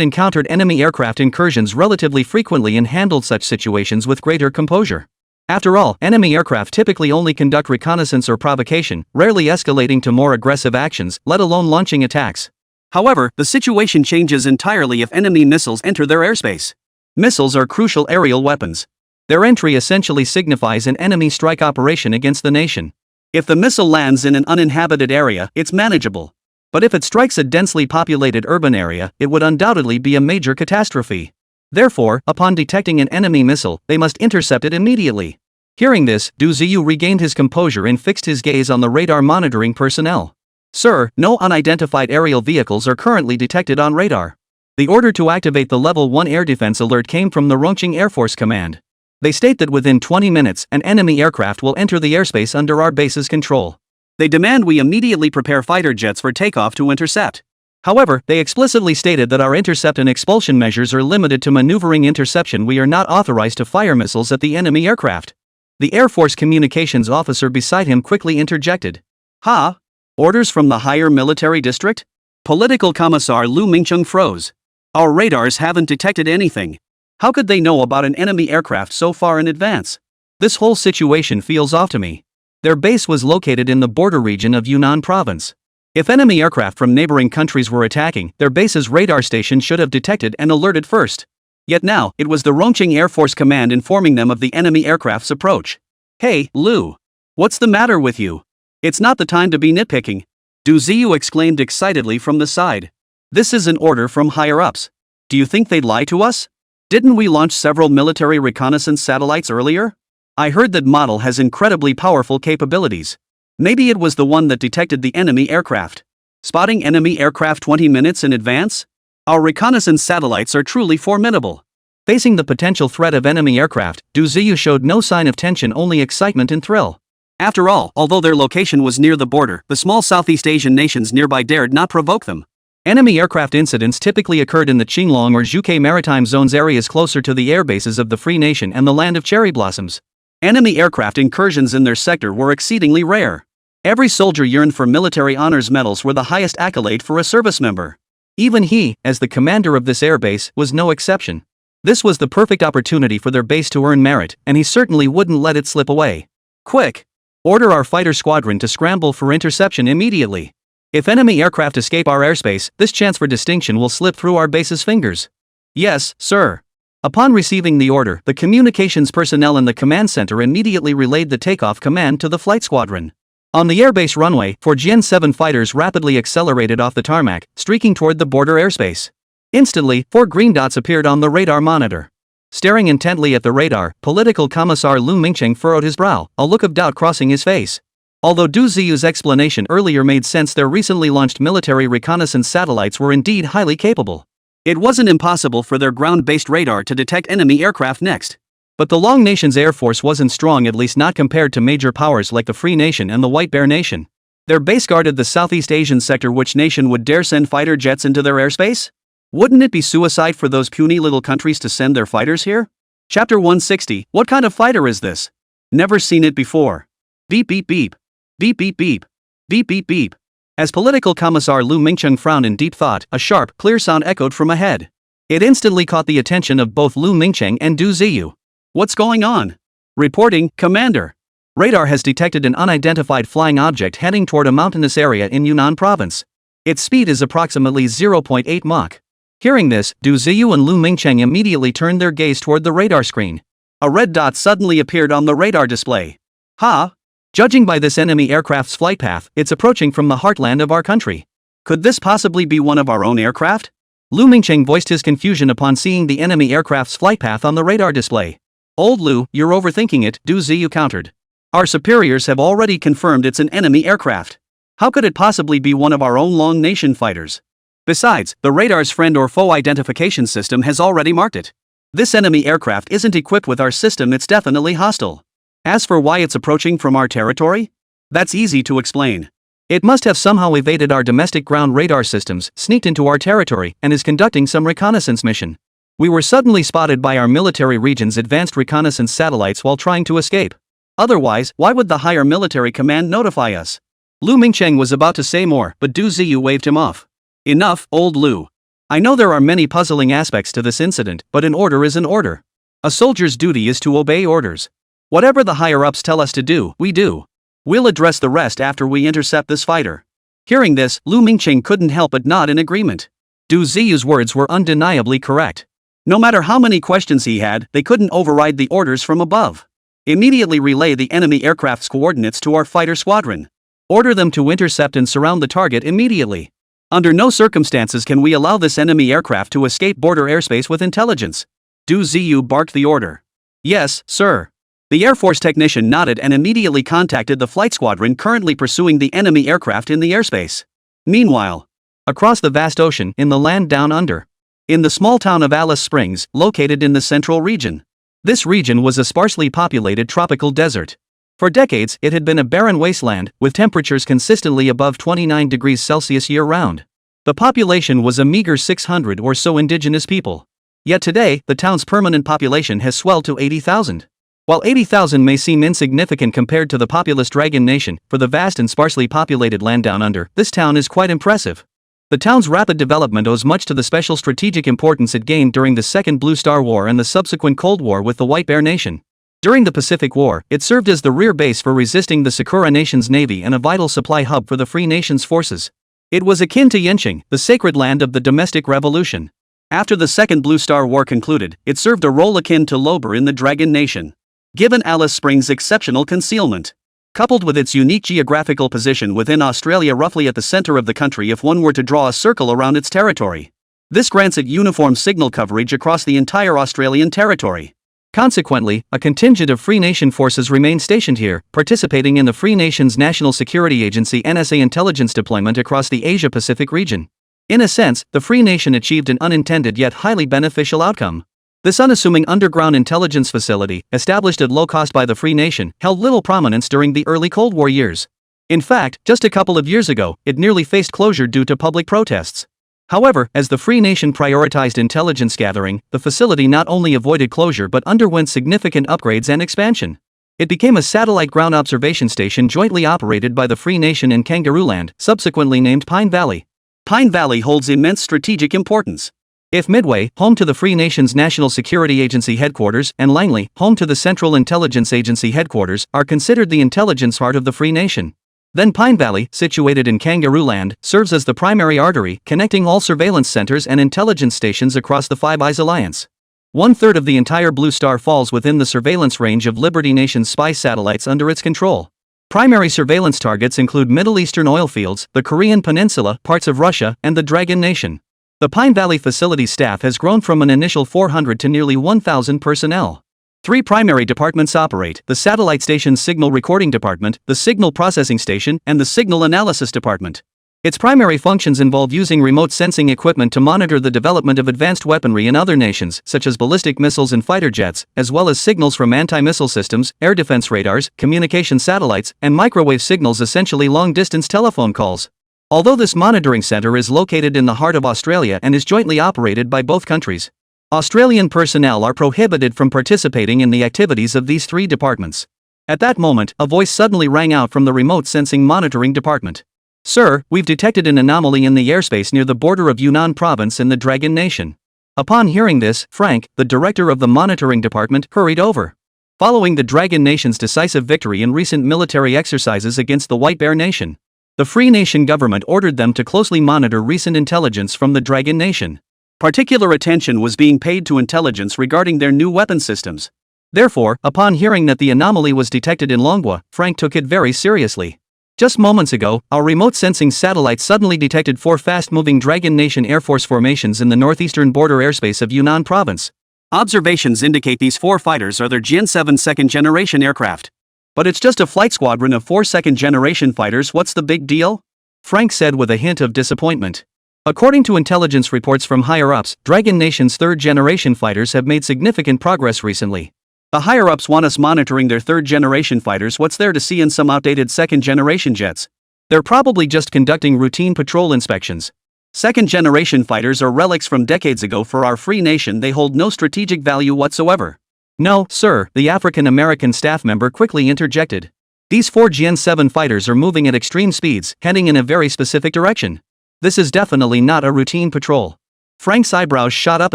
encountered enemy aircraft incursions relatively frequently and handled such situations with greater composure. After all, enemy aircraft typically only conduct reconnaissance or provocation, rarely escalating to more aggressive actions, let alone launching attacks. However, the situation changes entirely if enemy missiles enter their airspace. Missiles are crucial aerial weapons. Their entry essentially signifies an enemy strike operation against the nation. If the missile lands in an uninhabited area, it's manageable. But if it strikes a densely populated urban area, it would undoubtedly be a major catastrophe. Therefore, upon detecting an enemy missile, they must intercept it immediately. Hearing this, Du Ziyu regained his composure and fixed his gaze on the radar monitoring personnel. Sir, no unidentified aerial vehicles are currently detected on radar. The order to activate the Level 1 air defense alert came from the Rongqing Air Force Command. They state that within 20 minutes, an enemy aircraft will enter the airspace under our base's control. They demand we immediately prepare fighter jets for takeoff to intercept. However, they explicitly stated that our intercept and expulsion measures are limited to maneuvering interception. We are not authorized to fire missiles at the enemy aircraft. The Air Force communications officer beside him quickly interjected. Ha? Orders from the higher military district? Political Commissar Lu Mingqing froze. Our radars haven't detected anything. How could they know about an enemy aircraft so far in advance? This whole situation feels off to me. Their base was located in the border region of Yunnan province. If enemy aircraft from neighboring countries were attacking, their base's radar station should have detected and alerted first. Yet now, it was the Rongqing Air Force Command informing them of the enemy aircraft's approach. Hey, Lu. What's the matter with you? It's not the time to be nitpicking. Du Ziyu exclaimed excitedly from the side. This is an order from higher-ups. Do you think they'd lie to us? Didn't we launch several military reconnaissance satellites earlier? I heard that model has incredibly powerful capabilities. Maybe it was the one that detected the enemy aircraft. Spotting enemy aircraft 20 minutes in advance? Our reconnaissance satellites are truly formidable. Facing the potential threat of enemy aircraft, Du Ziyu showed no sign of tension, only excitement and thrill. After all, although their location was near the border, the small Southeast Asian nations nearby dared not provoke them. Enemy aircraft incidents typically occurred in the Qinglong or Zhuke maritime zones, areas closer to the airbases of the Free Nation and the Land of Cherry Blossoms. Enemy aircraft incursions in their sector were exceedingly rare. Every soldier yearned for military honors medals, were the highest accolade for a service member. Even he, as the commander of this airbase, was no exception. This was the perfect opportunity for their base to earn merit, and he certainly wouldn't let it slip away. Quick! Order our fighter squadron to scramble for interception immediately. If enemy aircraft escape our airspace, this chance for distinction will slip through our base's fingers. Yes, sir. Upon receiving the order, the communications personnel in the command center immediately relayed the takeoff command to the flight squadron. On the airbase runway, 4 Jian 7 fighters rapidly accelerated off the tarmac, streaking toward the border airspace. Instantly, 4 green dots appeared on the radar monitor. Staring intently at the radar, Political Commissar Lu Mingcheng furrowed his brow, a look of doubt crossing his face. Although Du Ziyu's explanation earlier made sense, their recently launched military reconnaissance satellites were indeed highly capable. It wasn't impossible for their ground-based radar to detect enemy aircraft next. But the Long Nation's air force wasn't strong, at least not compared to major powers like the Free Nation and the White Bear Nation. Their base guarded the Southeast Asian sector. Which nation would dare send fighter jets into their airspace? Wouldn't it be suicide for those puny little countries to send their fighters here? Chapter 160, what kind of fighter is this? Never seen it before. Beep beep beep. Beep beep beep. Beep beep beep. As Political Commissar Lu Mingcheng frowned in deep thought, a sharp, clear sound echoed from ahead. It instantly caught the attention of both Lu Mingcheng and Du Ziyu. What's going on? Reporting, Commander. Radar has detected an unidentified flying object heading toward a mountainous area in Yunnan province. Its speed is approximately 0.8 Mach. Hearing this, Du Ziyu and Lu Mingcheng immediately turned their gaze toward the radar screen. A red dot suddenly appeared on the radar display. Ha! Judging by this enemy aircraft's flight path, it's approaching from the heartland of our country. Could this possibly be one of our own aircraft? Lu Mingcheng voiced his confusion upon seeing the enemy aircraft's flight path on the radar display. Old Lu, you're overthinking it, Du Ziyu countered. Our superiors have already confirmed it's an enemy aircraft. How could it possibly be one of our own Long Nation fighters? Besides, the radar's friend or foe identification system has already marked it. This enemy aircraft isn't equipped with our system, it's definitely hostile. As for why it's approaching from our territory? That's easy to explain. It must have somehow evaded our domestic ground radar systems, sneaked into our territory, and is conducting some reconnaissance mission. We were suddenly spotted by our military region's advanced reconnaissance satellites while trying to escape. Otherwise, why would the higher military command notify us? Lu Mingcheng was about to say more, but Du Ziyu waved him off. Enough, old Lu. I know there are many puzzling aspects to this incident, but an order is an order. A soldier's duty is to obey orders. Whatever the higher-ups tell us to do, we do. We'll address the rest after we intercept this fighter. Hearing this, Lu Mingcheng couldn't help but nod in agreement. Du Ziyu's words were undeniably correct. No matter how many questions he had, they couldn't override the orders from above. Immediately relay the enemy aircraft's coordinates to our fighter squadron. Order them to intercept and surround the target immediately. Under no circumstances can we allow this enemy aircraft to escape border airspace with intelligence. Du Ziyu barked the order. Yes, sir. The Air Force technician nodded and immediately contacted the flight squadron currently pursuing the enemy aircraft in the airspace. Meanwhile, across the vast ocean, in the land down under, in the small town of Alice Springs, located in the central region. This region was a sparsely populated tropical desert. For decades, it had been a barren wasteland, with temperatures consistently above 29 degrees Celsius year-round. The population was a meager 600 or so indigenous people. Yet today, the town's permanent population has swelled to 80,000. While 80,000 may seem insignificant compared to the populous Dragon Nation, for the vast and sparsely populated land down under, this town is quite impressive. The town's rapid development owes much to the special strategic importance it gained during the Second Blue Star War and the subsequent Cold War with the White Bear Nation. During the Pacific War, it served as the rear base for resisting the Sakura Nation's navy and a vital supply hub for the Free Nation's forces. It was akin to Yenching, the sacred land of the domestic revolution. After the Second Blue Star War concluded, it served a role akin to Lober in the Dragon Nation. Given Alice Springs' exceptional concealment, Coupled with its unique geographical position within Australia, roughly at the center of the country if one were to draw a circle around its territory. This grants it uniform signal coverage across the entire Australian territory. Consequently, a contingent of Free Nation forces remain stationed here, participating in the Free Nation's National Security Agency (NSA) intelligence deployment across the Asia-Pacific region. In a sense, the Free Nation achieved an unintended yet highly beneficial outcome. This unassuming underground intelligence facility, established at low cost by the Free Nation, held little prominence during the early Cold War years. In fact, just a couple of years ago, it nearly faced closure due to public protests. However, as the Free Nation prioritized intelligence gathering, the facility not only avoided closure but underwent significant upgrades and expansion. It became a satellite ground observation station jointly operated by the Free Nation and Kangarooland, subsequently named Pine Valley. Pine Valley holds immense strategic importance. If Midway, home to the Free Nation's National Security Agency headquarters, and Langley, home to the Central Intelligence Agency headquarters, are considered the intelligence heart of the Free Nation, then Pine Valley, situated in Kangarooland, serves as the primary artery connecting all surveillance centers and intelligence stations across the Five Eyes Alliance. 1/3 of the entire Blue Star falls within the surveillance range of Liberty Nation's spy satellites under its control. Primary surveillance targets include Middle Eastern oil fields, the Korean Peninsula, parts of Russia, and the Dragon Nation. The Pine Valley facility's staff has grown from an initial 400 to nearly 1,000 personnel. 3 primary departments operate: the Satellite Station's Signal Recording Department, the Signal Processing Station, and the Signal Analysis Department. Its primary functions involve using remote sensing equipment to monitor the development of advanced weaponry in other nations, such as ballistic missiles and fighter jets, as well as signals from anti-missile systems, air defense radars, communication satellites, and microwave signals, essentially long-distance telephone calls. Although this monitoring center is located in the heart of Australia and is jointly operated by both countries, Australian personnel are prohibited from participating in the activities of these 3 departments. At that moment, a voice suddenly rang out from the Remote Sensing Monitoring Department. "Sir, we've detected an anomaly in the airspace near the border of Yunnan Province in the Dragon Nation." Upon hearing this, Frank, the director of the monitoring department, hurried over. Following the Dragon Nation's decisive victory in recent military exercises against the White Bear Nation, the Free Nation government ordered them to closely monitor recent intelligence from the Dragon Nation. Particular attention was being paid to intelligence regarding their new weapon systems. Therefore, upon hearing that the anomaly was detected in Longguo, Frank took it very seriously. Just moments ago, our remote sensing satellite suddenly detected 4 fast-moving Dragon Nation Air Force formations in the northeastern border airspace of Yunnan Province. Observations indicate these 4 fighters are their Jian 7 second-generation aircraft. But it's just a flight squadron of 4 second-generation fighters. What's the big deal? Frank said with a hint of disappointment. According to intelligence reports from higher-ups, Dragon Nation's 3rd-generation fighters have made significant progress recently. The higher-ups want us monitoring their 3rd-generation fighters. What's there to see in some outdated 2nd-generation jets? They're probably just conducting routine patrol inspections. 2nd-generation fighters are relics from decades ago for our Free Nation. They hold no strategic value whatsoever. No, sir, the African-American staff member quickly interjected. These 4 Gen 7 fighters are moving at extreme speeds, heading in a very specific direction. This is definitely not a routine patrol. Frank's eyebrows shot up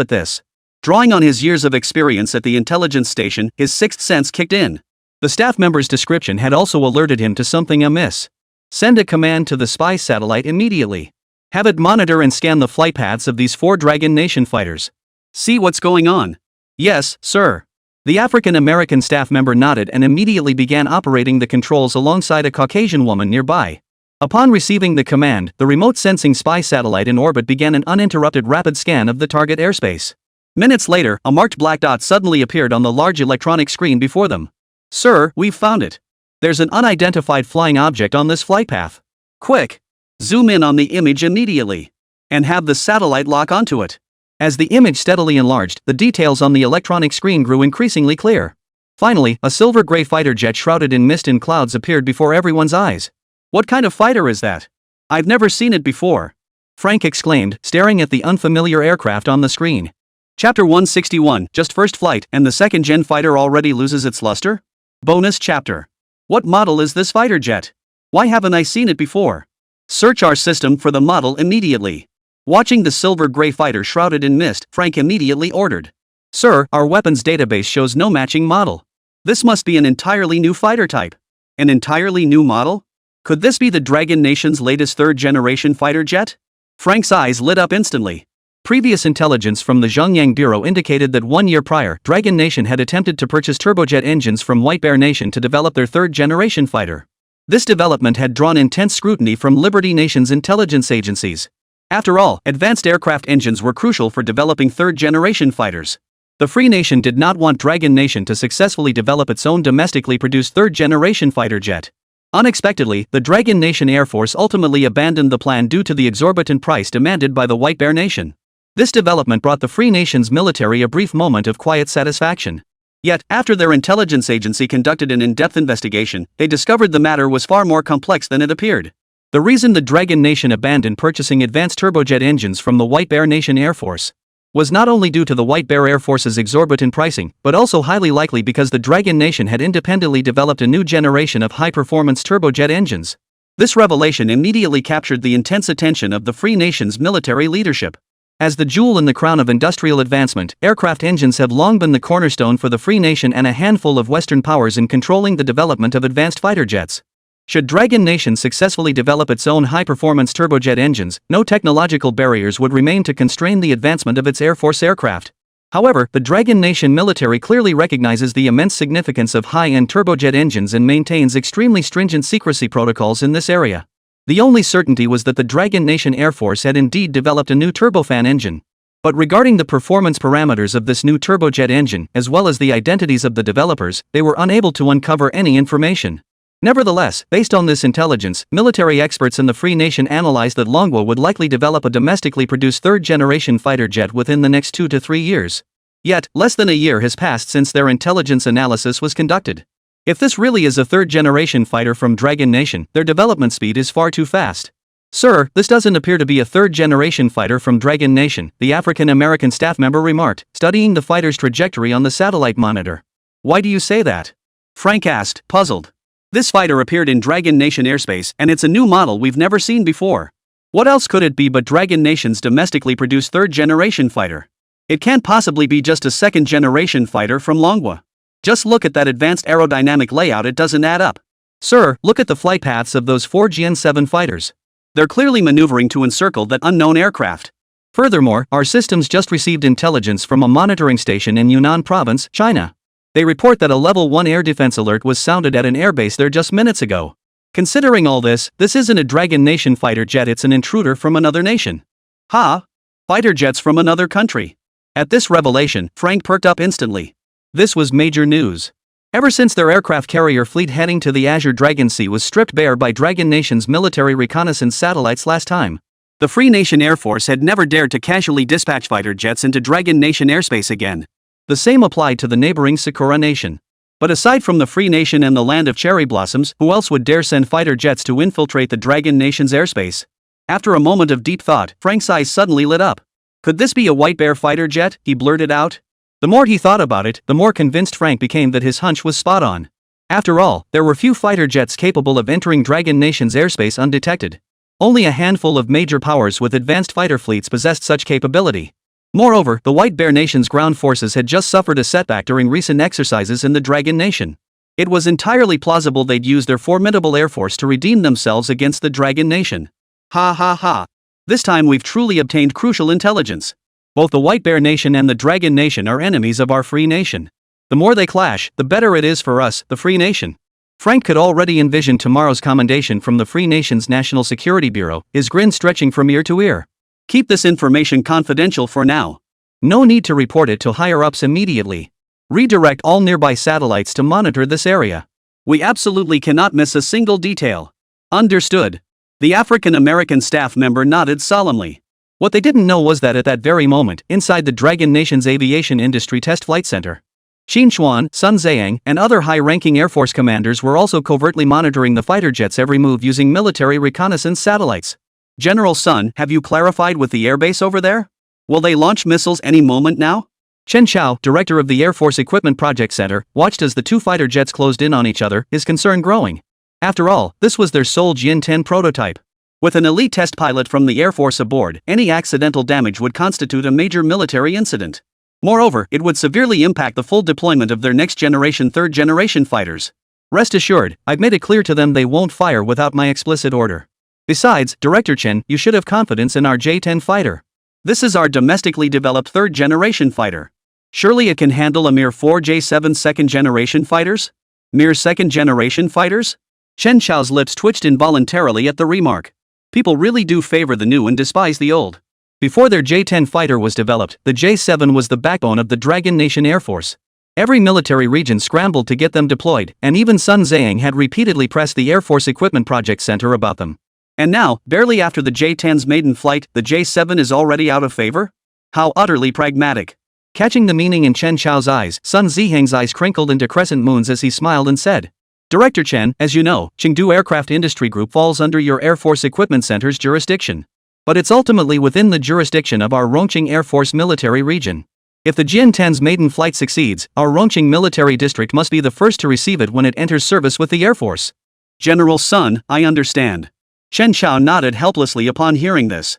at this. Drawing on his years of experience at the intelligence station, his 6th sense kicked in. The staff member's description had also alerted him to something amiss. Send a command to the spy satellite immediately. Have it monitor and scan the flight paths of these 4 Dragon Nation fighters. See what's going on. Yes, sir. The African-American staff member nodded and immediately began operating the controls alongside a Caucasian woman nearby. Upon receiving the command, the remote sensing spy satellite in orbit began an uninterrupted rapid scan of the target airspace. Minutes later, a marked black dot suddenly appeared on the large electronic screen before them. "Sir, we've found it. There's an unidentified flying object on this flight path. Quick! Zoom in on the image immediately. And have the satellite lock onto it." As the image steadily enlarged, the details on the electronic screen grew increasingly clear. Finally, a silver-gray fighter jet shrouded in mist and clouds appeared before everyone's eyes. "What kind of fighter is that? I've never seen it before," Frank exclaimed, staring at the unfamiliar aircraft on the screen. Chapter 161, just first flight, and the 2nd-gen fighter already loses its luster? Bonus chapter. What model is this fighter jet? Why haven't I seen it before? Search our system for the model immediately. Watching the silver-gray fighter shrouded in mist, Frank immediately ordered. "Sir, our weapons database shows no matching model. This must be an entirely new fighter type." An entirely new model? Could this be the Dragon Nation's latest 3rd-generation fighter jet? Frank's eyes lit up instantly. Previous intelligence from the Zhongyang Bureau indicated that 1 year prior, Dragon Nation had attempted to purchase turbojet engines from White Bear Nation to develop their 3rd-generation fighter. This development had drawn intense scrutiny from Liberty Nation's intelligence agencies. After all, advanced aircraft engines were crucial for developing third-generation fighters. The Free Nation did not want Dragon Nation to successfully develop its own domestically produced third-generation fighter jet. Unexpectedly, the Dragon Nation Air Force ultimately abandoned the plan due to the exorbitant price demanded by the White Bear Nation. This development brought the Free Nation's military a brief moment of quiet satisfaction. Yet, after their intelligence agency conducted an in-depth investigation, they discovered the matter was far more complex than it appeared. The reason the Dragon Nation abandoned purchasing advanced turbojet engines from the White Bear Nation Air Force was not only due to the White Bear Air Force's exorbitant pricing, but also highly likely because the Dragon Nation had independently developed a new generation of high-performance turbojet engines. This revelation immediately captured the intense attention of the Free Nation's military leadership. As the jewel in the crown of industrial advancement, aircraft engines have long been the cornerstone for the Free Nation and a handful of Western powers in controlling the development of advanced fighter jets. Should Dragon Nation successfully develop its own high-performance turbojet engines, no technological barriers would remain to constrain the advancement of its Air Force aircraft. However, the Dragon Nation military clearly recognizes the immense significance of high-end turbojet engines and maintains extremely stringent secrecy protocols in this area. The only certainty was that the Dragon Nation Air Force had indeed developed a new turbofan engine. But regarding the performance parameters of this new turbojet engine, as well as the identities of the developers, they were unable to uncover any information. Nevertheless, based on this intelligence, military experts in the Free Nation analyzed that Longguo would likely develop a domestically produced third-generation fighter jet within the next 2 to 3 years. Yet, less than a year has passed since their intelligence analysis was conducted. If this really is a third-generation fighter from Dragon Nation, their development speed is far too fast. Sir, this doesn't appear to be a third-generation fighter from Dragon Nation, the African-American staff member remarked, studying the fighter's trajectory on the satellite monitor. Why do you say that? Frank asked, puzzled. This fighter appeared in Dragon Nation airspace, and it's a new model we've never seen before. What else could it be but Dragon Nation's domestically produced third-generation fighter? It can't possibly be just a second-generation fighter from Longguo. Just look at that advanced aerodynamic layout, it doesn't add up. Sir, look at the flight paths of those 4 GN-7 fighters. They're clearly maneuvering to encircle that unknown aircraft. Furthermore, our systems just received intelligence from a monitoring station in Yunnan Province, China. They report that a Level 1 air defense alert was sounded at an airbase there just minutes ago. Considering all this isn't a Dragon Nation fighter jet, it's an intruder from another nation. Ha! Fighter jets from another country. At this revelation, Frank perked up instantly. This was major news. Ever since their aircraft carrier fleet heading to the Azure Dragon Sea was stripped bare by Dragon Nation's military reconnaissance satellites last time, the Free Nation Air Force had never dared to casually dispatch fighter jets into Dragon Nation airspace again. The same applied to the neighboring Sakura Nation. But aside from the Free Nation and the land of cherry blossoms, who else would dare send fighter jets to infiltrate the Dragon Nation's airspace? After a moment of deep thought, Frank's eyes suddenly lit up. Could this be a White Bear fighter jet? He blurted out. The more he thought about it, the more convinced Frank became that his hunch was spot on. After all, there were few fighter jets capable of entering Dragon Nation's airspace undetected. Only a handful of major powers with advanced fighter fleets possessed such capability. Moreover, the White Bear Nation's ground forces had just suffered a setback during recent exercises in the Dragon Nation. It was entirely plausible they'd use their formidable air force to redeem themselves against the Dragon Nation. Ha ha ha. This time we've truly obtained crucial intelligence. Both the White Bear Nation and the Dragon Nation are enemies of our Free Nation. The more they clash, the better it is for us, the Free Nation. Frank could already envision tomorrow's commendation from the Free Nation's National Security Bureau, his grin stretching from ear to ear. Keep this information confidential for now. No need to report it to higher-ups immediately. Redirect all nearby satellites to monitor this area. We absolutely cannot miss a single detail. Understood. The African-American staff member nodded solemnly. What they didn't know was that at that very moment, inside the Dragon Nation's Aviation Industry Test Flight Center, Qín Chuān, Sun Ziyang, and other high-ranking Air Force commanders were also covertly monitoring the fighter jet's every move using military reconnaissance satellites. General Sun, have you clarified with the airbase over there? Will they launch missiles any moment now? Chen Chao, director of the Air Force Equipment Project Center, watched as the 2 fighter jets closed in on each other, his concern growing. After all, this was their sole Jian-10 prototype. With an elite test pilot from the Air Force aboard, any accidental damage would constitute a major military incident. Moreover, it would severely impact the full deployment of their next-generation third-generation fighters. Rest assured, I've made it clear to them they won't fire without my explicit order. Besides, Director Chen, you should have confidence in our J-10 fighter. This is our domestically developed third-generation fighter. Surely it can handle a mere 4 J-7 second-generation fighters? Mere second-generation fighters? Chen Xiao's lips twitched involuntarily at the remark. People really do favor the new and despise the old. Before their J-10 fighter was developed, the J-7 was the backbone of the Dragon Nation Air Force. Every military region scrambled to get them deployed, and even Sun Zhang had repeatedly pressed the Air Force Equipment Project Center about them. And now, barely after the J-10's maiden flight, the J-7 is already out of favor? How utterly pragmatic. Catching the meaning in Chen Xiao's eyes, Sun Zihang's eyes crinkled into crescent moons as he smiled and said, Director Chen, as you know, Chengdu Aircraft Industry Group falls under your Air Force Equipment Center's jurisdiction. But it's ultimately within the jurisdiction of our Rongqing Air Force military region. If the Jian-10's maiden flight succeeds, our Rongqing military district must be the first to receive it when it enters service with the Air Force. General Sun, I understand. Chen Xiao nodded helplessly upon hearing this.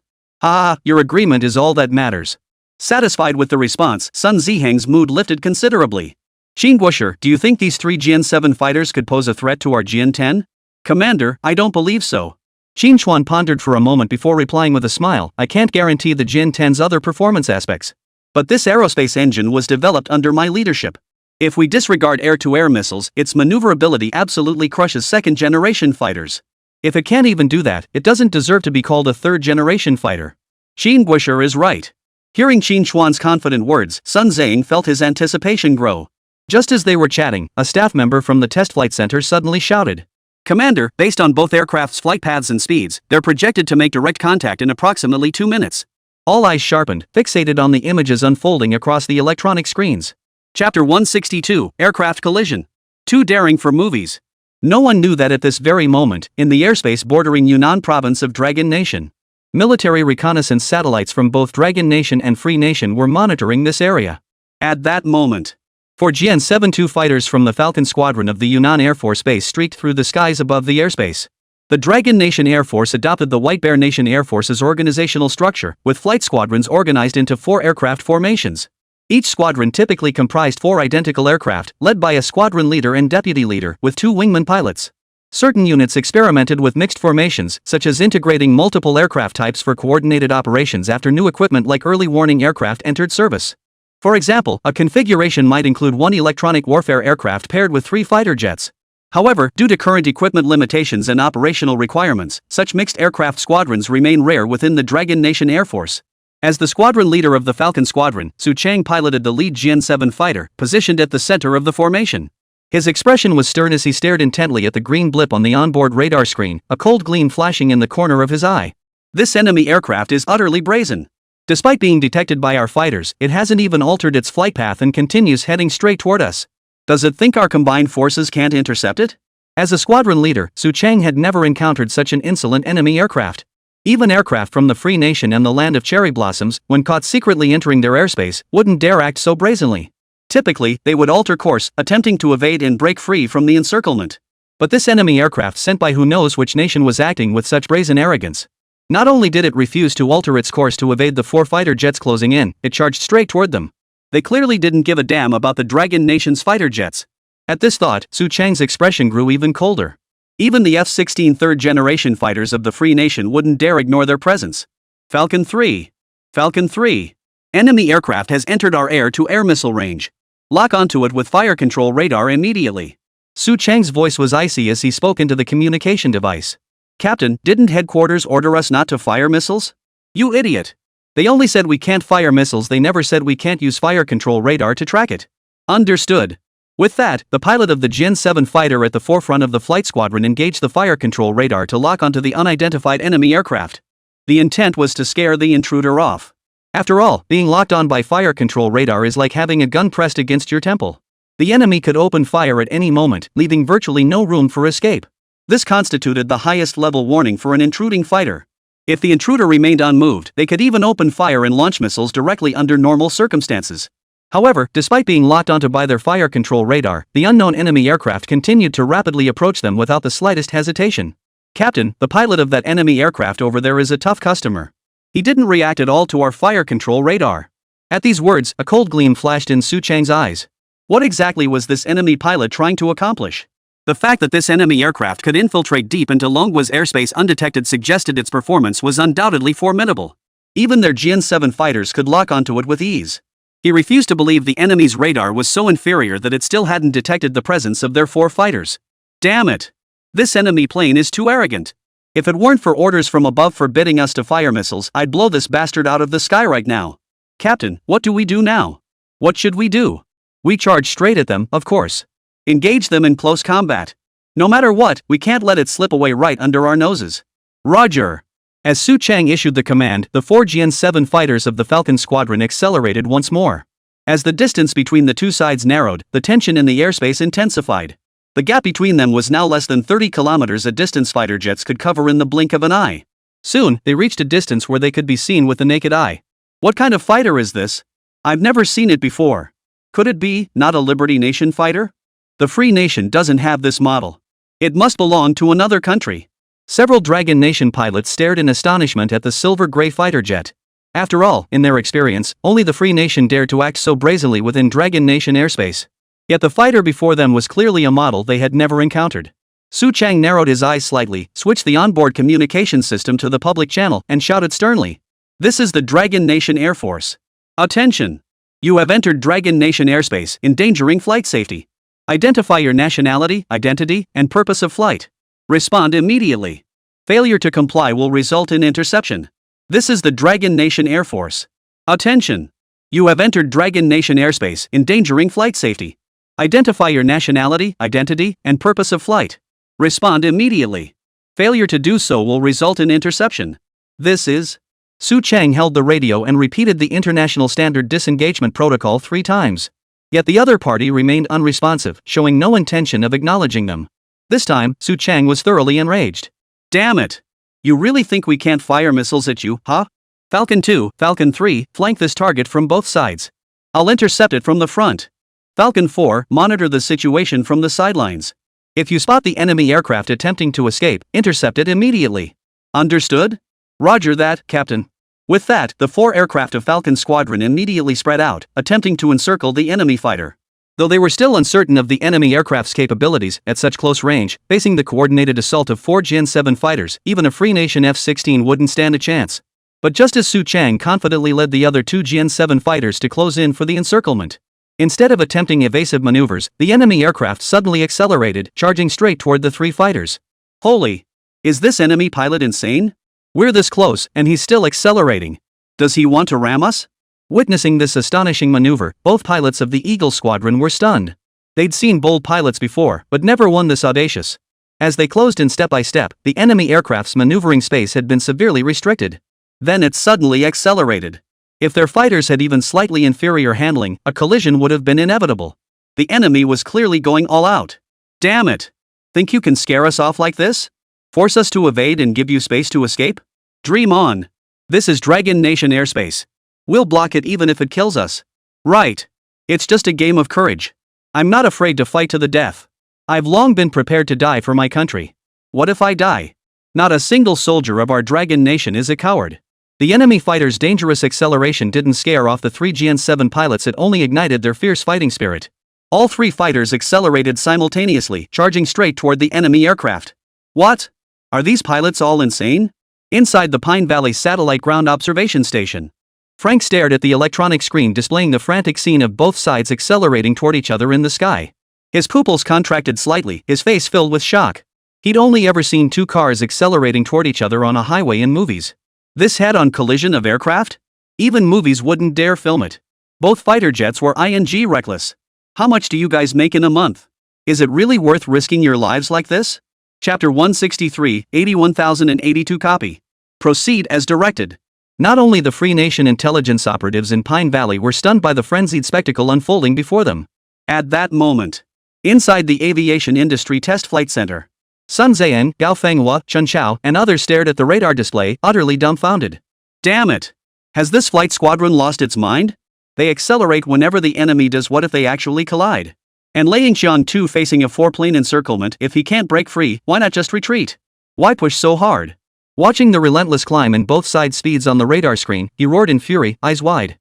Your agreement is all that matters. Satisfied with the response, Sun Zihang's mood lifted considerably. Qín Chuān, do you think these 3 Jian-7 fighters could pose a threat to our Jian-10? Commander, I don't believe so. Qín Chuān pondered for a moment before replying with a smile, I can't guarantee the Jian-10's other performance aspects. But this aerospace engine was developed under my leadership. If we disregard air-to-air missiles, its maneuverability absolutely crushes second-generation fighters. If it can't even do that, it doesn't deserve to be called a third-generation fighter. Qín Chuān is right. Hearing Qín Chuān's confident words, Sun Zhang felt his anticipation grow. Just as they were chatting, a staff member from the test flight center suddenly shouted, Commander, based on both aircraft's flight paths and speeds, they're projected to make direct contact in approximately 2 minutes. All eyes sharpened, fixated on the images unfolding across the electronic screens. Chapter 162, Aircraft Collision. Too daring for movies. No one knew that at this very moment, in the airspace bordering Yunnan province of Dragon Nation, military reconnaissance satellites from both Dragon Nation and Free Nation were monitoring this area. At that moment, 4 Jian-7 fighters from the Falcon Squadron of the Yunnan Air Force Base streaked through the skies above the airspace. The Dragon Nation Air Force adopted the White Bear Nation Air Force's organizational structure, with flight squadrons organized into 4 aircraft formations. Each squadron typically comprised 4 identical aircraft, led by a squadron leader and deputy leader, with 2 wingman pilots. Certain units experimented with mixed formations, such as integrating multiple aircraft types for coordinated operations after new equipment like early warning aircraft entered service. For example, a configuration might include 1 electronic warfare aircraft paired with 3 fighter jets. However, due to current equipment limitations and operational requirements, such mixed aircraft squadrons remain rare within the Dragon Nation Air Force. As the squadron leader of the Falcon Squadron, Su Chang piloted the lead Jian-7 fighter, positioned at the center of the formation. His expression was stern as he stared intently at the green blip on the onboard radar screen, a cold gleam flashing in the corner of his eye. This enemy aircraft is utterly brazen. Despite being detected by our fighters, it hasn't even altered its flight path and continues heading straight toward us. Does it think our combined forces can't intercept it? As a squadron leader, Su Chang had never encountered such an insolent enemy aircraft. Even aircraft from the Free Nation and the Land of Cherry Blossoms, when caught secretly entering their airspace, wouldn't dare act so brazenly. Typically, they would alter course, attempting to evade and break free from the encirclement. But this enemy aircraft sent by who knows which nation was acting with such brazen arrogance. Not only did it refuse to alter its course to evade the 4 fighter jets closing in, it charged straight toward them. They clearly didn't give a damn about the Dragon Nation's fighter jets. At this thought, Su Chang's expression grew even colder. Even the F-16 third-generation fighters of the Free Nation wouldn't dare ignore their presence. Falcon 3. Falcon 3. Enemy aircraft has entered our air-to-air missile range. Lock onto it with fire control radar immediately. Su Chang's voice was icy as he spoke into the communication device. Captain, didn't headquarters order us not to fire missiles? You idiot. They only said we can't fire missiles, they never said we can't use fire control radar to track it. Understood. With that, the pilot of the Jian-7 fighter at the forefront of the flight squadron engaged the fire control radar to lock onto the unidentified enemy aircraft. The intent was to scare the intruder off. After all, being locked on by fire control radar is like having a gun pressed against your temple. The enemy could open fire at any moment, leaving virtually no room for escape. This constituted the highest level warning for an intruding fighter. If the intruder remained unmoved, they could even open fire and launch missiles directly under normal circumstances. However, despite being locked onto by their fire control radar, the unknown enemy aircraft continued to rapidly approach them without the slightest hesitation. Captain, the pilot of that enemy aircraft over there is a tough customer. He didn't react at all to our fire control radar. At these words, a cold gleam flashed in Su Chang's eyes. What exactly was this enemy pilot trying to accomplish? The fact that this enemy aircraft could infiltrate deep into Longguo's airspace undetected suggested its performance was undoubtedly formidable. Even their Jian-7 fighters could lock onto it with ease. He refused to believe the enemy's radar was so inferior that it still hadn't detected the presence of their 4 fighters. Damn it! This enemy plane is too arrogant. If it weren't for orders from above forbidding us to fire missiles, I'd blow this bastard out of the sky right now. Captain, what do we do now? What should we do? We charge straight at them, of course. Engage them in close combat. No matter what, we can't let it slip away right under our noses. Roger. As Su Chang issued the command, the 4 GN-7 fighters of the Falcon Squadron accelerated once more. As the distance between the two sides narrowed, the tension in the airspace intensified. The gap between them was now less than 30 kilometers, a distance fighter jets could cover in the blink of an eye. Soon, they reached a distance where they could be seen with the naked eye. What kind of fighter is this? I've never seen it before. Could it be not a Liberty Nation fighter? The Free Nation doesn't have this model. It must belong to another country. Several Dragon Nation pilots stared in astonishment at the silver-gray fighter jet. After all, in their experience, only the Free Nation dared to act so brazenly within Dragon Nation airspace. Yet the fighter before them was clearly a model they had never encountered. Su Chang narrowed his eyes slightly, switched the onboard communication system to the public channel, and shouted sternly. This is the Dragon Nation Air Force. Attention! You have entered Dragon Nation airspace, endangering flight safety. Identify your nationality, identity, and purpose of flight. Respond immediately. Failure to comply will result in interception. This is the Dragon Nation Air Force. Attention! You have entered Dragon Nation airspace, endangering flight safety. Identify your nationality, identity, and purpose of flight. Respond immediately. Failure to do so will result in interception. This is... Su Chang held the radio and repeated the International Standard Disengagement Protocol 3 times. Yet the other party remained unresponsive, showing no intention of acknowledging them. This time, Su Chang was thoroughly enraged. Damn it! You really think we can't fire missiles at you, huh? Falcon 2, Falcon 3, flank this target from both sides. I'll intercept it from the front. Falcon 4, monitor the situation from the sidelines. If you spot the enemy aircraft attempting to escape, intercept it immediately. Understood? Roger that, Captain. With that, the 4 aircraft of Falcon Squadron immediately spread out, attempting to encircle the enemy fighter. Though they were still uncertain of the enemy aircraft's capabilities at such close range, facing the coordinated assault of 4 GN-7 fighters, even a Free Nation F-16 wouldn't stand a chance. But just as Su Chang confidently led the other 2 GN-7 fighters to close in for the encirclement, instead of attempting evasive maneuvers, the enemy aircraft suddenly accelerated, charging straight toward the 3 fighters. Holy! Is this enemy pilot insane? We're this close, and he's still accelerating. Does he want to ram us? Witnessing this astonishing maneuver, both pilots of the Eagle Squadron were stunned. They'd seen bold pilots before, but never one this audacious. As they closed in step by step, the enemy aircraft's maneuvering space had been severely restricted. Then it suddenly accelerated. If their fighters had even slightly inferior handling, a collision would have been inevitable. The enemy was clearly going all out. Damn it! Think you can scare us off like this? Force us to evade and give you space to escape? Dream on! This is Dragon Nation airspace. We'll block it even if it kills us. Right. It's just a game of courage. I'm not afraid to fight to the death. I've long been prepared to die for my country. What if I die? Not a single soldier of our Dragon Nation is a coward. The enemy fighter's dangerous acceleration didn't scare off the 3 GN-7 pilots, it only ignited their fierce fighting spirit. All 3 fighters accelerated simultaneously, charging straight toward the enemy aircraft. What? Are these pilots all insane? Inside the Pine Valley Satellite Ground Observation Station, Frank stared at the electronic screen displaying the frantic scene of both sides accelerating toward each other in the sky. His pupils contracted slightly, his face filled with shock. He'd only ever seen 2 cars accelerating toward each other on a highway in movies. This head-on collision of aircraft? Even movies wouldn't dare film it. Both fighter jets were reckless. How much do you guys make in a month? Is it really worth risking your lives like this? Chapter 163, 81,082 copy. Proceed as directed. Not only the Free Nation intelligence operatives in Pine Valley were stunned by the frenzied spectacle unfolding before them. At that moment, inside the Aviation Industry Test Flight Center, Sun Zan, Gao Fenghua, Chun Chao, and others stared at the radar display, utterly dumbfounded. Damn it! Has this flight squadron lost its mind? They accelerate whenever the enemy does. What if they actually collide? And Laying Xian 2 facing a 4-plane encirclement, if he can't break free, why not just retreat? Why push so hard? Watching the relentless climb in both side speeds on the radar screen, he roared in fury, eyes wide.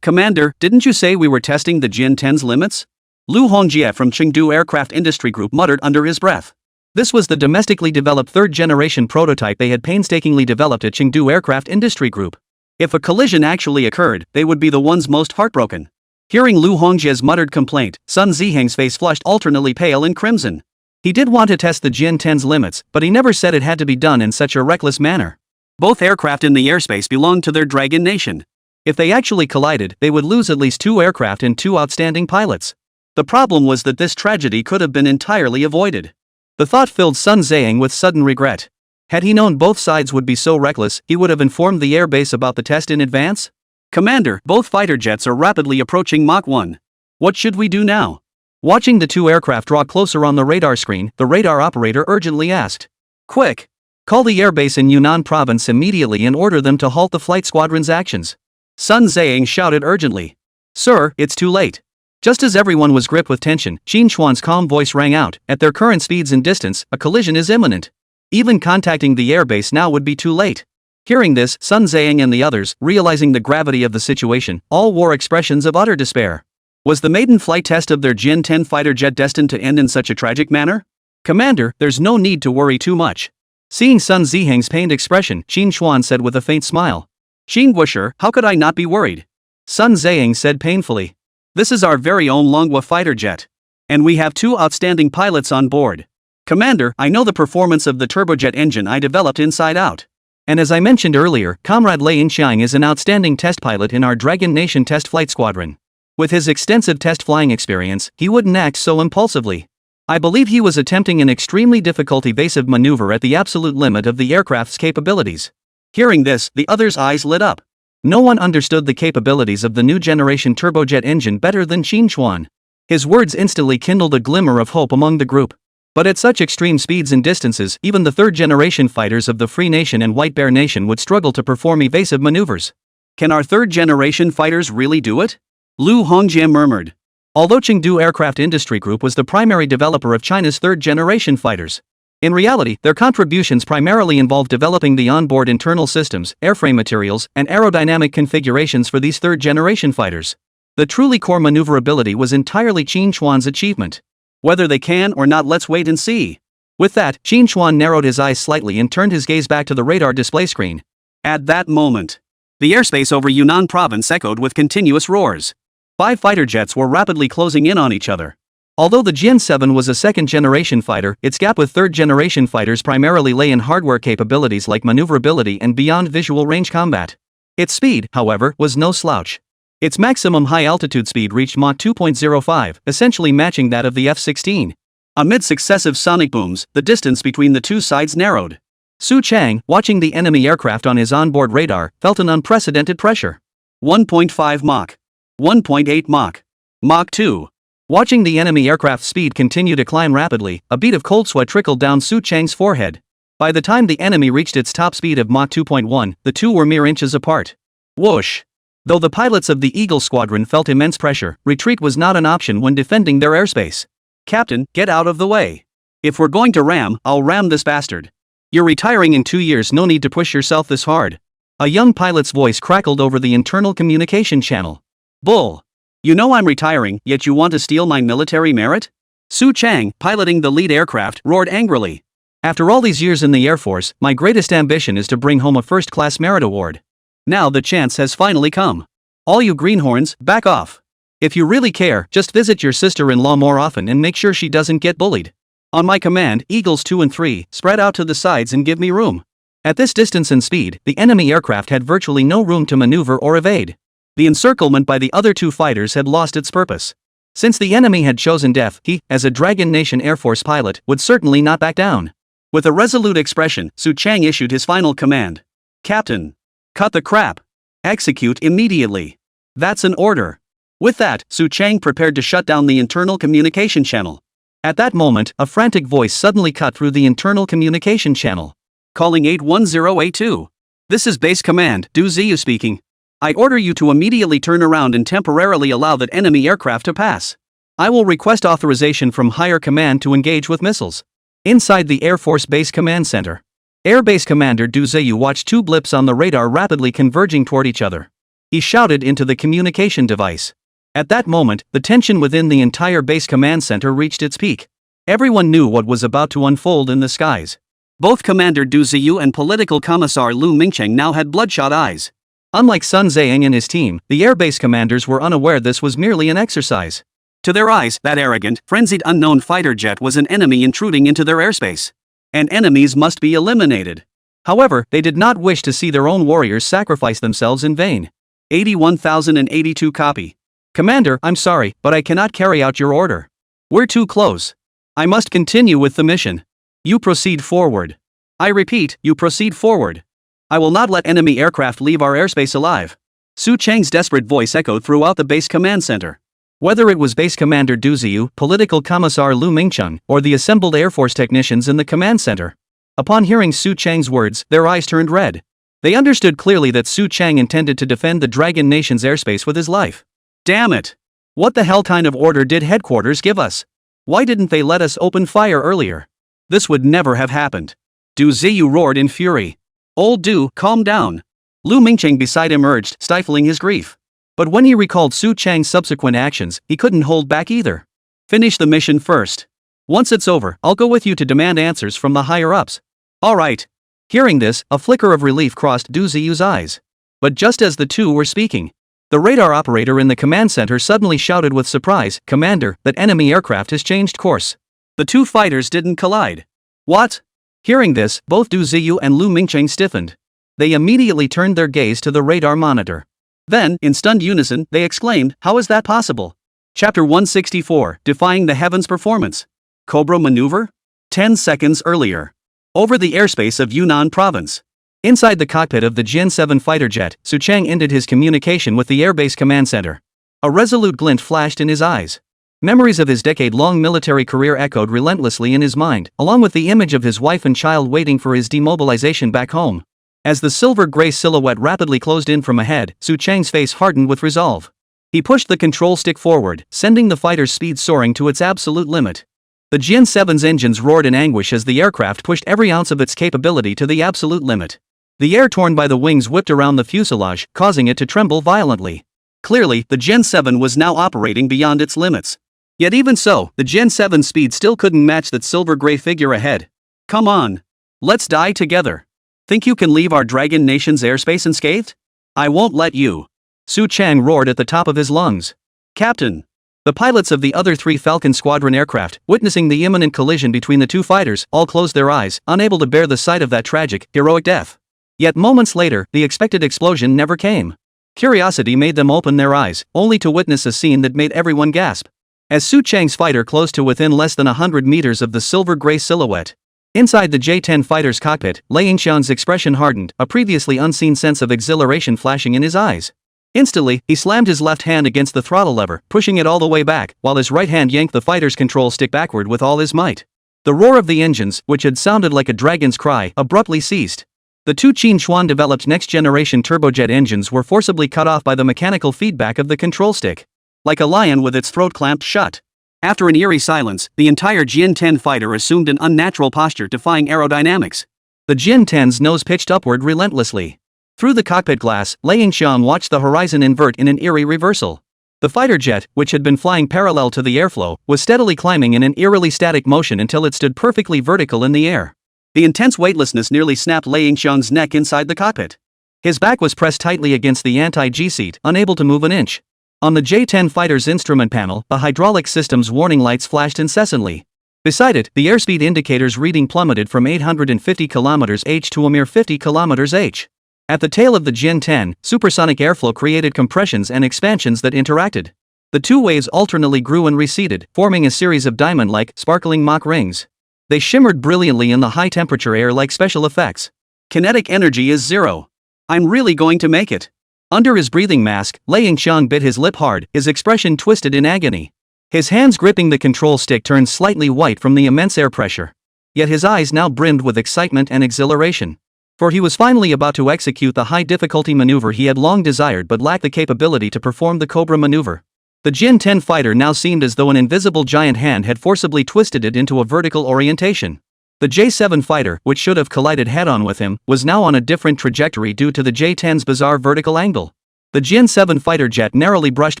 Commander, didn't you say we were testing the Jin 10's limits? Lu Hongjie from Chengdu Aircraft Industry Group muttered under his breath. This was the domestically developed third-generation prototype they had painstakingly developed at Chengdu Aircraft Industry Group. If a collision actually occurred, they would be the ones most heartbroken. Hearing Lu Hongjie's muttered complaint, Sun Ziheng's face flushed alternately pale and crimson. He did want to test the Jin 10's limits, but he never said it had to be done in such a reckless manner. Both aircraft in the airspace belonged to their Dragon Nation. If they actually collided, they would lose at least 2 aircraft and 2 outstanding pilots. The problem was that this tragedy could have been entirely avoided. The thought filled Sun Ziyang with sudden regret. Had he known both sides would be so reckless, he would have informed the airbase about the test in advance? Commander, both fighter jets are rapidly approaching Mach 1. What should we do now? Watching the 2 aircraft draw closer on the radar screen, the radar operator urgently asked. Quick! Call the airbase in Yunnan province immediately and order them to halt the flight squadron's actions. Sun Ziyang shouted urgently. Sir, it's too late. Just as everyone was gripped with tension, Qín Chuān's calm voice rang out. At their current speeds and distance, a collision is imminent. Even contacting the airbase now would be too late. Hearing this, Sun Ziyang and the others, realizing the gravity of the situation, all wore expressions of utter despair. Was the maiden flight test of their Jin 10 fighter jet destined to end in such a tragic manner? Commander, there's no need to worry too much. Seeing Sun Ziyang's pained expression, Qín Chuān said with a faint smile. Qín Guosher, how could I not be worried? Sun Ziyang said painfully. This is our very own Longguo fighter jet. And we have 2 outstanding pilots on board. Commander, I know the performance of the turbojet engine I developed inside out. And as I mentioned earlier, Comrade Lei Yinxiang is an outstanding test pilot in our Dragon Nation test flight squadron. With his extensive test flying experience, he wouldn't act so impulsively. I believe he was attempting an extremely difficult evasive maneuver at the absolute limit of the aircraft's capabilities. Hearing this, the others' eyes lit up. No one understood the capabilities of the new generation turbojet engine better than Qín Chuān. His words instantly kindled a glimmer of hope among the group. But at such extreme speeds and distances, even the third-generation fighters of the Free Nation and White Bear Nation would struggle to perform evasive maneuvers. Can our third-generation fighters really do it? Lu Hongjie murmured. Although Chengdu Aircraft Industry Group was the primary developer of China's third-generation fighters, in reality, their contributions primarily involved developing the onboard internal systems, airframe materials, and aerodynamic configurations for these third-generation fighters. The truly core maneuverability was entirely Qín Chuān's achievement. Whether they can or not, let's wait and see. With that, Qín Chuān narrowed his eyes slightly and turned his gaze back to the radar display screen. At that moment, the airspace over Yunnan province echoed with continuous roars. 5 fighter jets were rapidly closing in on each other. Although the Jin 7 was a second-generation fighter, its gap with third-generation fighters primarily lay in hardware capabilities like maneuverability and beyond visual range combat. Its speed, however, was no slouch. Its maximum high-altitude speed reached Mach 2.05, essentially matching that of the F-16. Amid successive sonic booms, the distance between the 2 sides narrowed. Su Chang, watching the enemy aircraft on his onboard radar, felt an unprecedented pressure. 1.5 Mach. 1.8 Mach. Mach 2. Watching the enemy aircraft's speed continue to climb rapidly, a bead of cold sweat trickled down Su Chang's forehead. By the time the enemy reached its top speed of Mach 2.1, the 2 were mere inches apart. Whoosh! Though the pilots of the Eagle Squadron felt immense pressure, retreat was not an option when defending their airspace. Captain, get out of the way. If we're going to ram, I'll ram this bastard. You're retiring in 2 years, no need to push yourself this hard. A young pilot's voice crackled over the internal communication channel. Bull! You know I'm retiring, yet you want to steal my military merit? Su Chang, piloting the lead aircraft, roared angrily. After all these years in the Air Force, my greatest ambition is to bring home a first-class merit award. Now the chance has finally come. All you greenhorns, back off. If you really care, just visit your sister-in-law more often and make sure she doesn't get bullied. On my command, Eagles 2 and 3, spread out to the sides and give me room. At this distance and speed, the enemy aircraft had virtually no room to maneuver or evade. The encirclement by the other 2 fighters had lost its purpose. Since the enemy had chosen death, he, as a Dragon Nation Air Force pilot, would certainly not back down. With a resolute expression, Su Chang issued his final command. Captain. Cut the crap. Execute immediately. That's an order. With that, Su Chang prepared to shut down the internal communication channel. At that moment, a frantic voice suddenly cut through the internal communication channel. Calling 810A2. This is Base Command, Du Ziyu speaking. I order you to immediately turn around and temporarily allow that enemy aircraft to pass. I will request authorization from higher command to engage with missiles. Inside the Air Force Base Command Center, Air Base Commander Du Ziyu watched 2 blips on the radar rapidly converging toward each other. He shouted into the communication device. At that moment, the tension within the entire Base Command Center reached its peak. Everyone knew what was about to unfold in the skies. Both Commander Du Ziyu and Political Commissar Lu Mingcheng now had bloodshot eyes. Unlike Sun Ziyang and his team, the airbase commanders were unaware this was merely an exercise. To their eyes, that arrogant, frenzied unknown fighter jet was an enemy intruding into their airspace. And enemies must be eliminated. However, they did not wish to see their own warriors sacrifice themselves in vain. 81,082 copy. Commander, I'm sorry, but I cannot carry out your order. We're too close. I must continue with the mission. You proceed forward. I repeat, you proceed forward. I will not let enemy aircraft leave our airspace alive. Su Chang's desperate voice echoed throughout the base command center. Whether it was Base Commander Du Ziyu, Political Commissar Lu Mingcheng, or the assembled Air Force technicians in the command center. Upon hearing Su Chang's words, their eyes turned red. They understood clearly that Su Chang intended to defend the Dragon Nation's airspace with his life. Damn it! What the hell kind of order did headquarters give us? Why didn't they let us open fire earlier? This would never have happened. Du Ziyu roared in fury. Old Du, calm down. Lu Mingcheng beside him urged, stifling his grief. But when he recalled Su Chang's subsequent actions, he couldn't hold back either. Finish the mission first. Once it's over, I'll go with you to demand answers from the higher-ups. All right. Hearing this, a flicker of relief crossed Du Ziyu's eyes. But just as the two were speaking, the radar operator in the command center suddenly shouted with surprise, Commander, that enemy aircraft has changed course. The two fighters didn't collide. What? Hearing this, both Du Ziyu and Lu Mingcheng stiffened. They immediately turned their gaze to the radar monitor. Then, in stunned unison, they exclaimed, how is that possible? Chapter 164, Defying the Heavens Performance. Cobra Maneuver? 10 seconds earlier. Over the airspace of Yunnan Province. Inside the cockpit of the Jin 7 fighter jet, Su Chang ended his communication with the Airbase Command Center. A resolute glint flashed in his eyes. Memories of his decade-long military career echoed relentlessly in his mind, along with the image of his wife and child waiting for his demobilization back home. As the silver-gray silhouette rapidly closed in from ahead, Su Chang's face hardened with resolve. He pushed the control stick forward, sending the fighter's speed soaring to its absolute limit. The Jin 7's engines roared in anguish as the aircraft pushed every ounce of its capability to the absolute limit. The air torn by the wings whipped around the fuselage, causing it to tremble violently. Clearly, the Jin 7 was now operating beyond its limits. Yet even so, the Jin 7's speed still couldn't match that silver-gray figure ahead. Come on. Let's die together. Think you can leave our Dragon Nation's airspace unscathed? I won't let you. Su Chang roared at the top of his lungs. Captain. The pilots of the other 3 Falcon Squadron aircraft, witnessing the imminent collision between the two fighters, all closed their eyes, unable to bear the sight of that tragic, heroic death. Yet moments later, the expected explosion never came. Curiosity made them open their eyes, only to witness a scene that made everyone gasp. As Su Chang's fighter closed to within less than 100 meters of the silver-gray silhouette, inside the J-10 fighter's cockpit, Lei Yingxian's expression hardened, a previously unseen sense of exhilaration flashing in his eyes. Instantly, he slammed his left hand against the throttle lever, pushing it all the way back, while his right hand yanked the fighter's control stick backward with all his might. The roar of the engines, which had sounded like a dragon's cry, abruptly ceased. The 2 Qín Chuān developed next-generation turbojet engines were forcibly cut off by the mechanical feedback of the control stick. Like a lion with its throat clamped shut. After an eerie silence, the entire Jin 10 fighter assumed an unnatural posture defying aerodynamics. The Jin 10's nose pitched upward relentlessly. Through the cockpit glass, Lei Yingxian watched the horizon invert in an eerie reversal. The fighter jet, which had been flying parallel to the airflow, was steadily climbing in an eerily static motion until it stood perfectly vertical in the air. The intense weightlessness nearly snapped Lei Yingxian's neck inside the cockpit. His back was pressed tightly against the anti-G seat, unable to move an inch. On the J-10 fighter's instrument panel, the hydraulic system's warning lights flashed incessantly. Beside it, the airspeed indicator's reading plummeted from 850 km/h to a mere 50 km/h. At the tail of the Jin 10, supersonic airflow created compressions and expansions that interacted. The two waves alternately grew and receded, forming a series of diamond-like, sparkling Mach rings. They shimmered brilliantly in the high-temperature air like special effects. Kinetic energy is zero. I'm really going to make it. Under his breathing mask, Lei Yingxian bit his lip hard, his expression twisted in agony. His hands gripping the control stick turned slightly white from the immense air pressure. Yet his eyes now brimmed with excitement and exhilaration. For he was finally about to execute the high-difficulty maneuver he had long desired but lacked the capability to perform the Cobra maneuver. The Jin 10 fighter now seemed as though an invisible giant hand had forcibly twisted it into a vertical orientation. The J-7 fighter, which should have collided head-on with him, was now on a different trajectory due to the J-10's bizarre vertical angle. The Jin 7 fighter jet narrowly brushed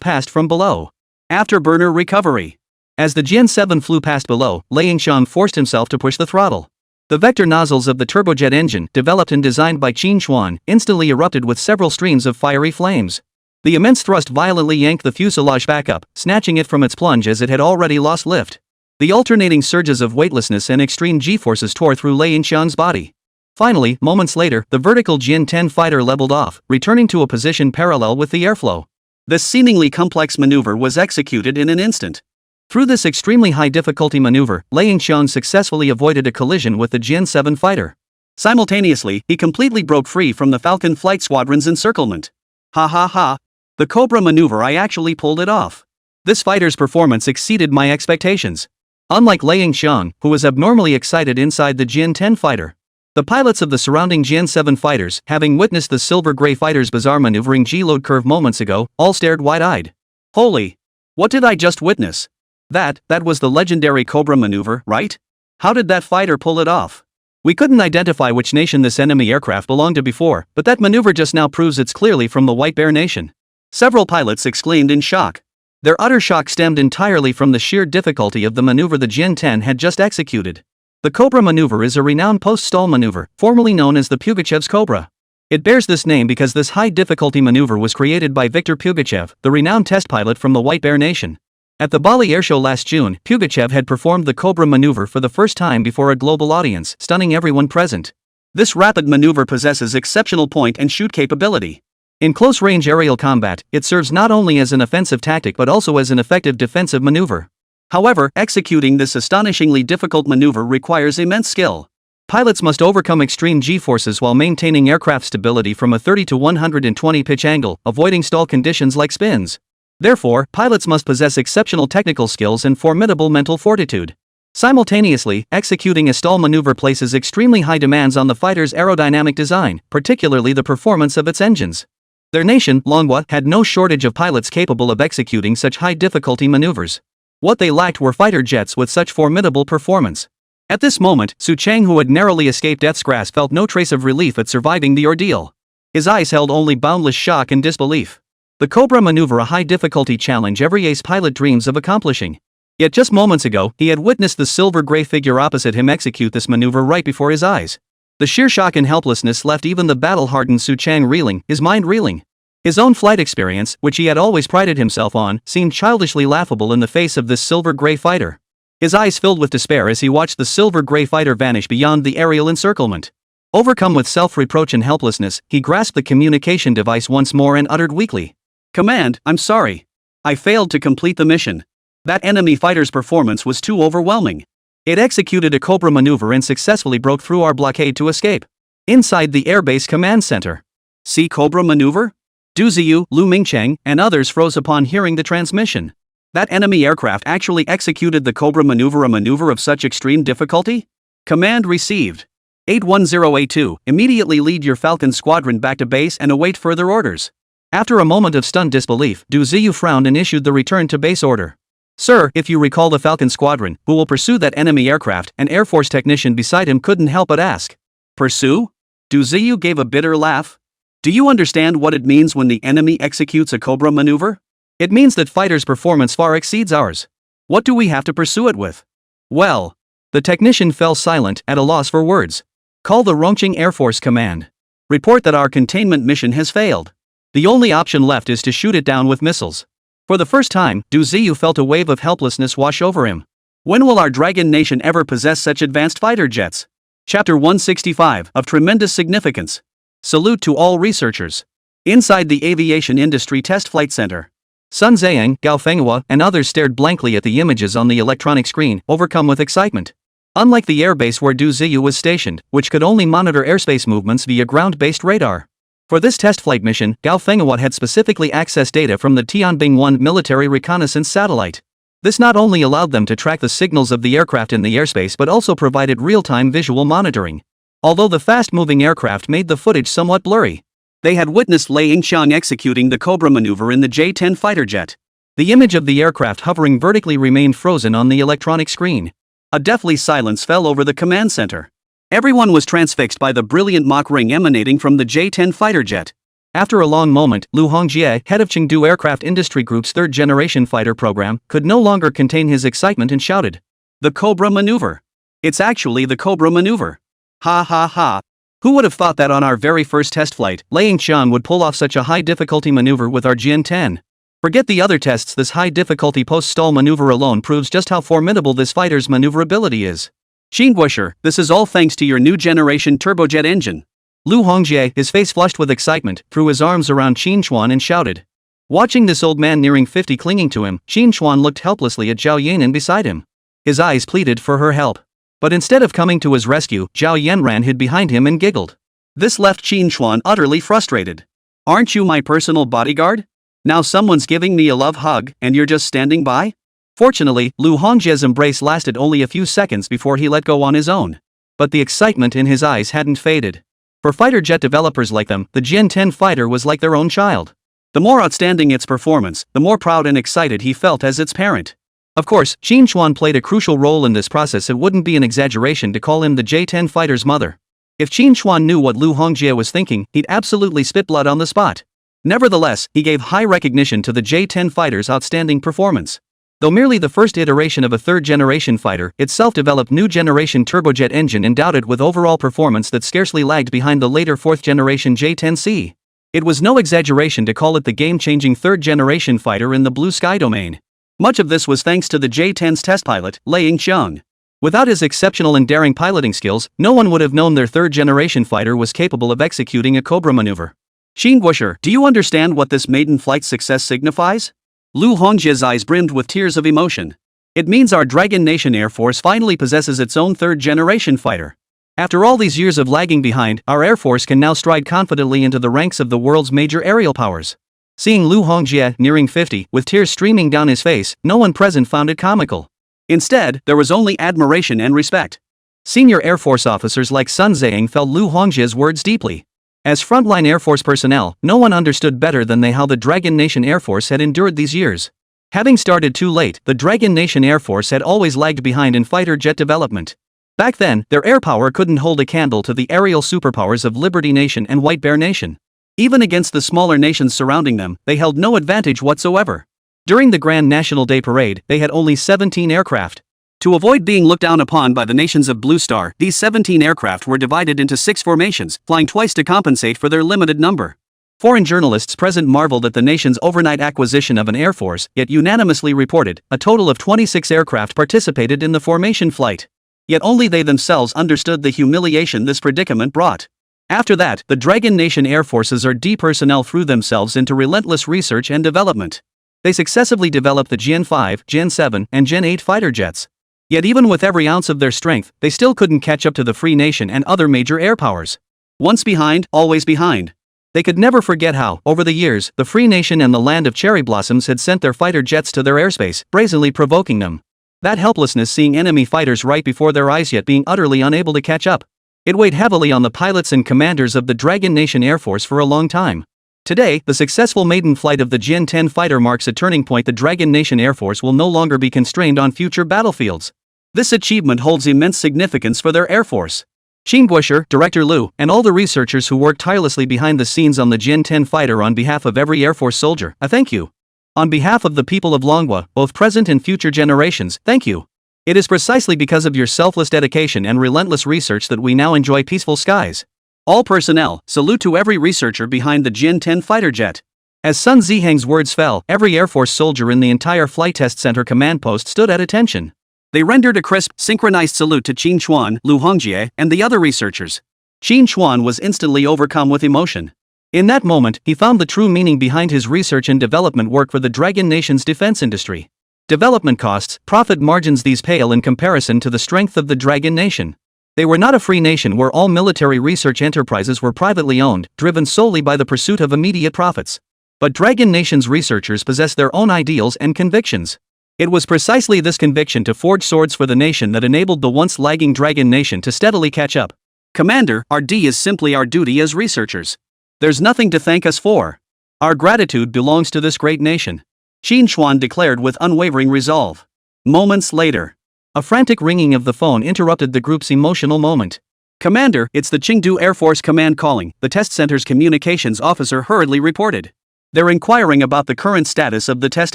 past from below. Afterburner recovery. As the Jin 7 flew past below, Lei Yingxian forced himself to push the throttle. The vector nozzles of the turbojet engine, developed and designed by Qín Chuān, instantly erupted with several streams of fiery flames. The immense thrust violently yanked the fuselage back up, snatching it from its plunge as it had already lost lift. The alternating surges of weightlessness and extreme G-forces tore through Lei Yingxiang's body. Finally, moments later, the vertical Jin 10 fighter leveled off, returning to a position parallel with the airflow. This seemingly complex maneuver was executed in an instant. Through this extremely high difficulty maneuver, Lei Yingxiang successfully avoided a collision with the Jin 7 fighter. Simultaneously, he completely broke free from the Falcon Flight Squadron's encirclement. Ha ha ha. The Cobra maneuver, I actually pulled it off. This fighter's performance exceeded my expectations. Unlike Lei Yingxiang, who was abnormally excited inside the Jin 10 fighter, the pilots of the surrounding Jin 7 fighters, having witnessed the silver-gray fighter's bizarre maneuvering G-load curve moments ago, all stared wide-eyed. Holy! What did I just witness? That was the legendary Cobra maneuver, right? How did that fighter pull it off? We couldn't identify which nation this enemy aircraft belonged to before, but that maneuver just now proves it's clearly from the White Bear Nation. Several pilots exclaimed in shock. Their utter shock stemmed entirely from the sheer difficulty of the maneuver the Jin 10 had just executed. The Cobra maneuver is a renowned post-stall maneuver, formerly known as the Pugachev's Cobra. It bears this name because this high-difficulty maneuver was created by Viktor Pugachev, the renowned test pilot from the White Bear Nation. At the Bali Airshow last June, Pugachev had performed the Cobra maneuver for the first time before a global audience, stunning everyone present. This rapid maneuver possesses exceptional point-and-shoot capability. In close-range aerial combat, it serves not only as an offensive tactic but also as an effective defensive maneuver. However, executing this astonishingly difficult maneuver requires immense skill. Pilots must overcome extreme G-forces while maintaining aircraft stability from a 30 to 120 pitch angle, avoiding stall conditions like spins. Therefore, pilots must possess exceptional technical skills and formidable mental fortitude. Simultaneously, executing a stall maneuver places extremely high demands on the fighter's aerodynamic design, particularly the performance of its engines. Their nation, Longguo, had no shortage of pilots capable of executing such high-difficulty maneuvers. What they lacked were fighter jets with such formidable performance. At this moment, Su Chang, who had narrowly escaped death's grasp, felt no trace of relief at surviving the ordeal. His eyes held only boundless shock and disbelief. The Cobra maneuver, a high-difficulty challenge every ace pilot dreams of accomplishing. Yet just moments ago, he had witnessed the silver-gray figure opposite him execute this maneuver right before his eyes. The sheer shock and helplessness left even the battle-hardened Su Chang reeling, his mind reeling. His own flight experience, which he had always prided himself on, seemed childishly laughable in the face of this silver-gray fighter. His eyes filled with despair as he watched the silver-gray fighter vanish beyond the aerial encirclement. Overcome with self-reproach and helplessness, he grasped the communication device once more and uttered weakly, "Command, I'm sorry. I failed to complete the mission. That enemy fighter's performance was too overwhelming. It executed a Cobra maneuver and successfully broke through our blockade to escape." Inside the Airbase Command Center. See Cobra maneuver? Du Ziyu, Lu Mingcheng, and others froze upon hearing the transmission. That enemy aircraft actually executed the Cobra maneuver, a maneuver of such extreme difficulty? Command received. 810A2, immediately lead your Falcon squadron back to base and await further orders. After a moment of stunned disbelief, Du Ziyu frowned and issued the return to base order. Sir, if you recall the Falcon squadron, who will pursue that enemy aircraft? An Air Force technician beside him couldn't help but ask. Pursue? Du Ziyu gave a bitter laugh. Do you understand what it means when the enemy executes a Cobra maneuver? It means that fighters' performance far exceeds ours. What do we have to pursue it with? Well, the technician fell silent, at a loss for words. Call the Rongqing Air Force Command. Report that our containment mission has failed. The only option left is to shoot it down with missiles. For the first time, Du Ziyu felt a wave of helplessness wash over him. When will our Dragon Nation ever possess such advanced fighter jets? Chapter 165, of tremendous significance. Salute to all researchers. Inside the Aviation Industry Test Flight Center, Sun Ziyang, Gao Fenghua, and others stared blankly at the images on the electronic screen, overcome with excitement. Unlike the airbase where Du Ziyu was stationed, which could only monitor airspace movements via ground-based radar. For this test flight mission, Gao Fenghua had specifically accessed data from the Tianbing-1 military reconnaissance satellite. This not only allowed them to track the signals of the aircraft in the airspace but also provided real-time visual monitoring. Although the fast-moving aircraft made the footage somewhat blurry. They had witnessed Lei Yingxiang executing the Cobra maneuver in the J-10 fighter jet. The image of the aircraft hovering vertically remained frozen on the electronic screen. A deathly silence fell over the command center. Everyone was transfixed by the brilliant Mach ring emanating from the J-10 fighter jet. After a long moment, Lu Hongjie, head of Chengdu Aircraft Industry Group's third-generation fighter program, could no longer contain his excitement and shouted, "The Cobra maneuver! It's actually the Cobra maneuver! Ha ha ha! Who would have thought that on our very first test flight, Liang Qian would pull off such a high difficulty maneuver with our Jian 10? Forget the other tests, this high difficulty post-stall maneuver alone proves just how formidable this fighter's maneuverability is. Xingguosher, this is all thanks to your new generation turbojet engine. Lu Hongjie, his face flushed with excitement, threw his arms around Qín Chuān and shouted. Watching this old man nearing 50 clinging to him, Qín Chuān looked helplessly at Zhao Yanan beside him. His eyes pleaded for her help. But instead of coming to his rescue, Zhao Yanran hid behind him and giggled. This left Qín Chuān utterly frustrated. Aren't you my personal bodyguard? Now someone's giving me a love hug, and you're just standing by? Fortunately, Lu Hongjie's embrace lasted only a few seconds before he let go on his own. But the excitement in his eyes hadn't faded. For fighter jet developers like them, the Jian 10 fighter was like their own child. The more outstanding its performance, the more proud and excited he felt as its parent. Of course, Qín Chuān played a crucial role in this process. It wouldn't be an exaggeration to call him the J-10 fighter's mother. If Qín Chuān knew what Lu Hongjie was thinking, he'd absolutely spit blood on the spot. Nevertheless, he gave high recognition to the J-10 fighter's outstanding performance. Though merely the first iteration of a third-generation fighter, its self-developed new-generation turbojet engine endowed it with overall performance that scarcely lagged behind the later fourth-generation J-10C. It was no exaggeration to call it the game-changing third-generation fighter in the blue sky domain. Much of this was thanks to the J-10's test pilot, Liang Qian. Without his exceptional and daring piloting skills, no one would have known their third-generation fighter was capable of executing a Cobra maneuver. Xingguosher, do you understand what this maiden flight success signifies? Lu Hongjie's eyes brimmed with tears of emotion. It means our Dragon Nation Air Force finally possesses its own third-generation fighter. After all these years of lagging behind, our Air Force can now stride confidently into the ranks of the world's major aerial powers. Seeing Lu Hongjie nearing 50, with tears streaming down his face, no one present found it comical. Instead, there was only admiration and respect. Senior Air Force officers like Sun Zhang felt Lu Hongjie's words deeply. As frontline Air Force personnel, no one understood better than they how the Dragon Nation Air Force had endured these years. Having started too late, the Dragon Nation Air Force had always lagged behind in fighter jet development. Back then, their air power couldn't hold a candle to the aerial superpowers of Liberty Nation and White Bear Nation. Even against the smaller nations surrounding them, they held no advantage whatsoever. During the Grand National Day Parade, they had only 17 aircraft. To avoid being looked down upon by the nations of Blue Star, these 17 aircraft were divided into 6 formations, flying twice to compensate for their limited number. Foreign journalists present marveled at the nation's overnight acquisition of an air force, yet unanimously reported, a total of 26 aircraft participated in the formation flight. Yet only they themselves understood the humiliation this predicament brought. After that, the Dragon Nation Air Forces or D personnel threw themselves into relentless research and development. They successively developed the Gen 5, Gen 7, and Gen 8 fighter jets. Yet even with every ounce of their strength, they still couldn't catch up to the Free Nation and other major air powers. Once behind, always behind. They could never forget how, over the years, the Free Nation and the Land of Cherry Blossoms had sent their fighter jets to their airspace, brazenly provoking them. That helplessness seeing enemy fighters right before their eyes yet being utterly unable to catch up. It weighed heavily on the pilots and commanders of the Dragon Nation Air Force for a long time. Today, the successful maiden flight of the Gen 10 fighter marks a turning point. The Dragon Nation Air Force will no longer be constrained on future battlefields. This achievement holds immense significance for their Air Force. Xingguosher, Director Lu, and all the researchers who worked tirelessly behind the scenes on the Gen 10 fighter, on behalf of every Air Force soldier, I thank you. On behalf of the people of Longguo, both present and future generations, thank you. It is precisely because of your selfless dedication and relentless research that we now enjoy peaceful skies. All personnel, salute to every researcher behind the Gen 10 fighter jet. As Sun Zihang's words fell, every Air Force soldier in the entire Flight Test Center command post stood at attention. They rendered a crisp, synchronized salute to Qín Chuān, Lu Hongjie, and the other researchers. Qín Chuān was instantly overcome with emotion. In that moment, he found the true meaning behind his research and development work for the Dragon Nation's defense industry. Development costs, profit margins, these pale in comparison to the strength of the Dragon Nation. They were not a free nation where all military research enterprises were privately owned, driven solely by the pursuit of immediate profits. But Dragon Nation's researchers possessed their own ideals and convictions. It was precisely this conviction to forge swords for the nation that enabled the once lagging Dragon Nation to steadily catch up. Commander, our D is simply our duty as researchers. There's nothing to thank us for. Our gratitude belongs to this great nation. Qín Chuān declared with unwavering resolve. Moments later, a frantic ringing of the phone interrupted the group's emotional moment. Commander, it's the Chengdu Air Force Command calling, the test center's communications officer hurriedly reported. They're inquiring about the current status of the test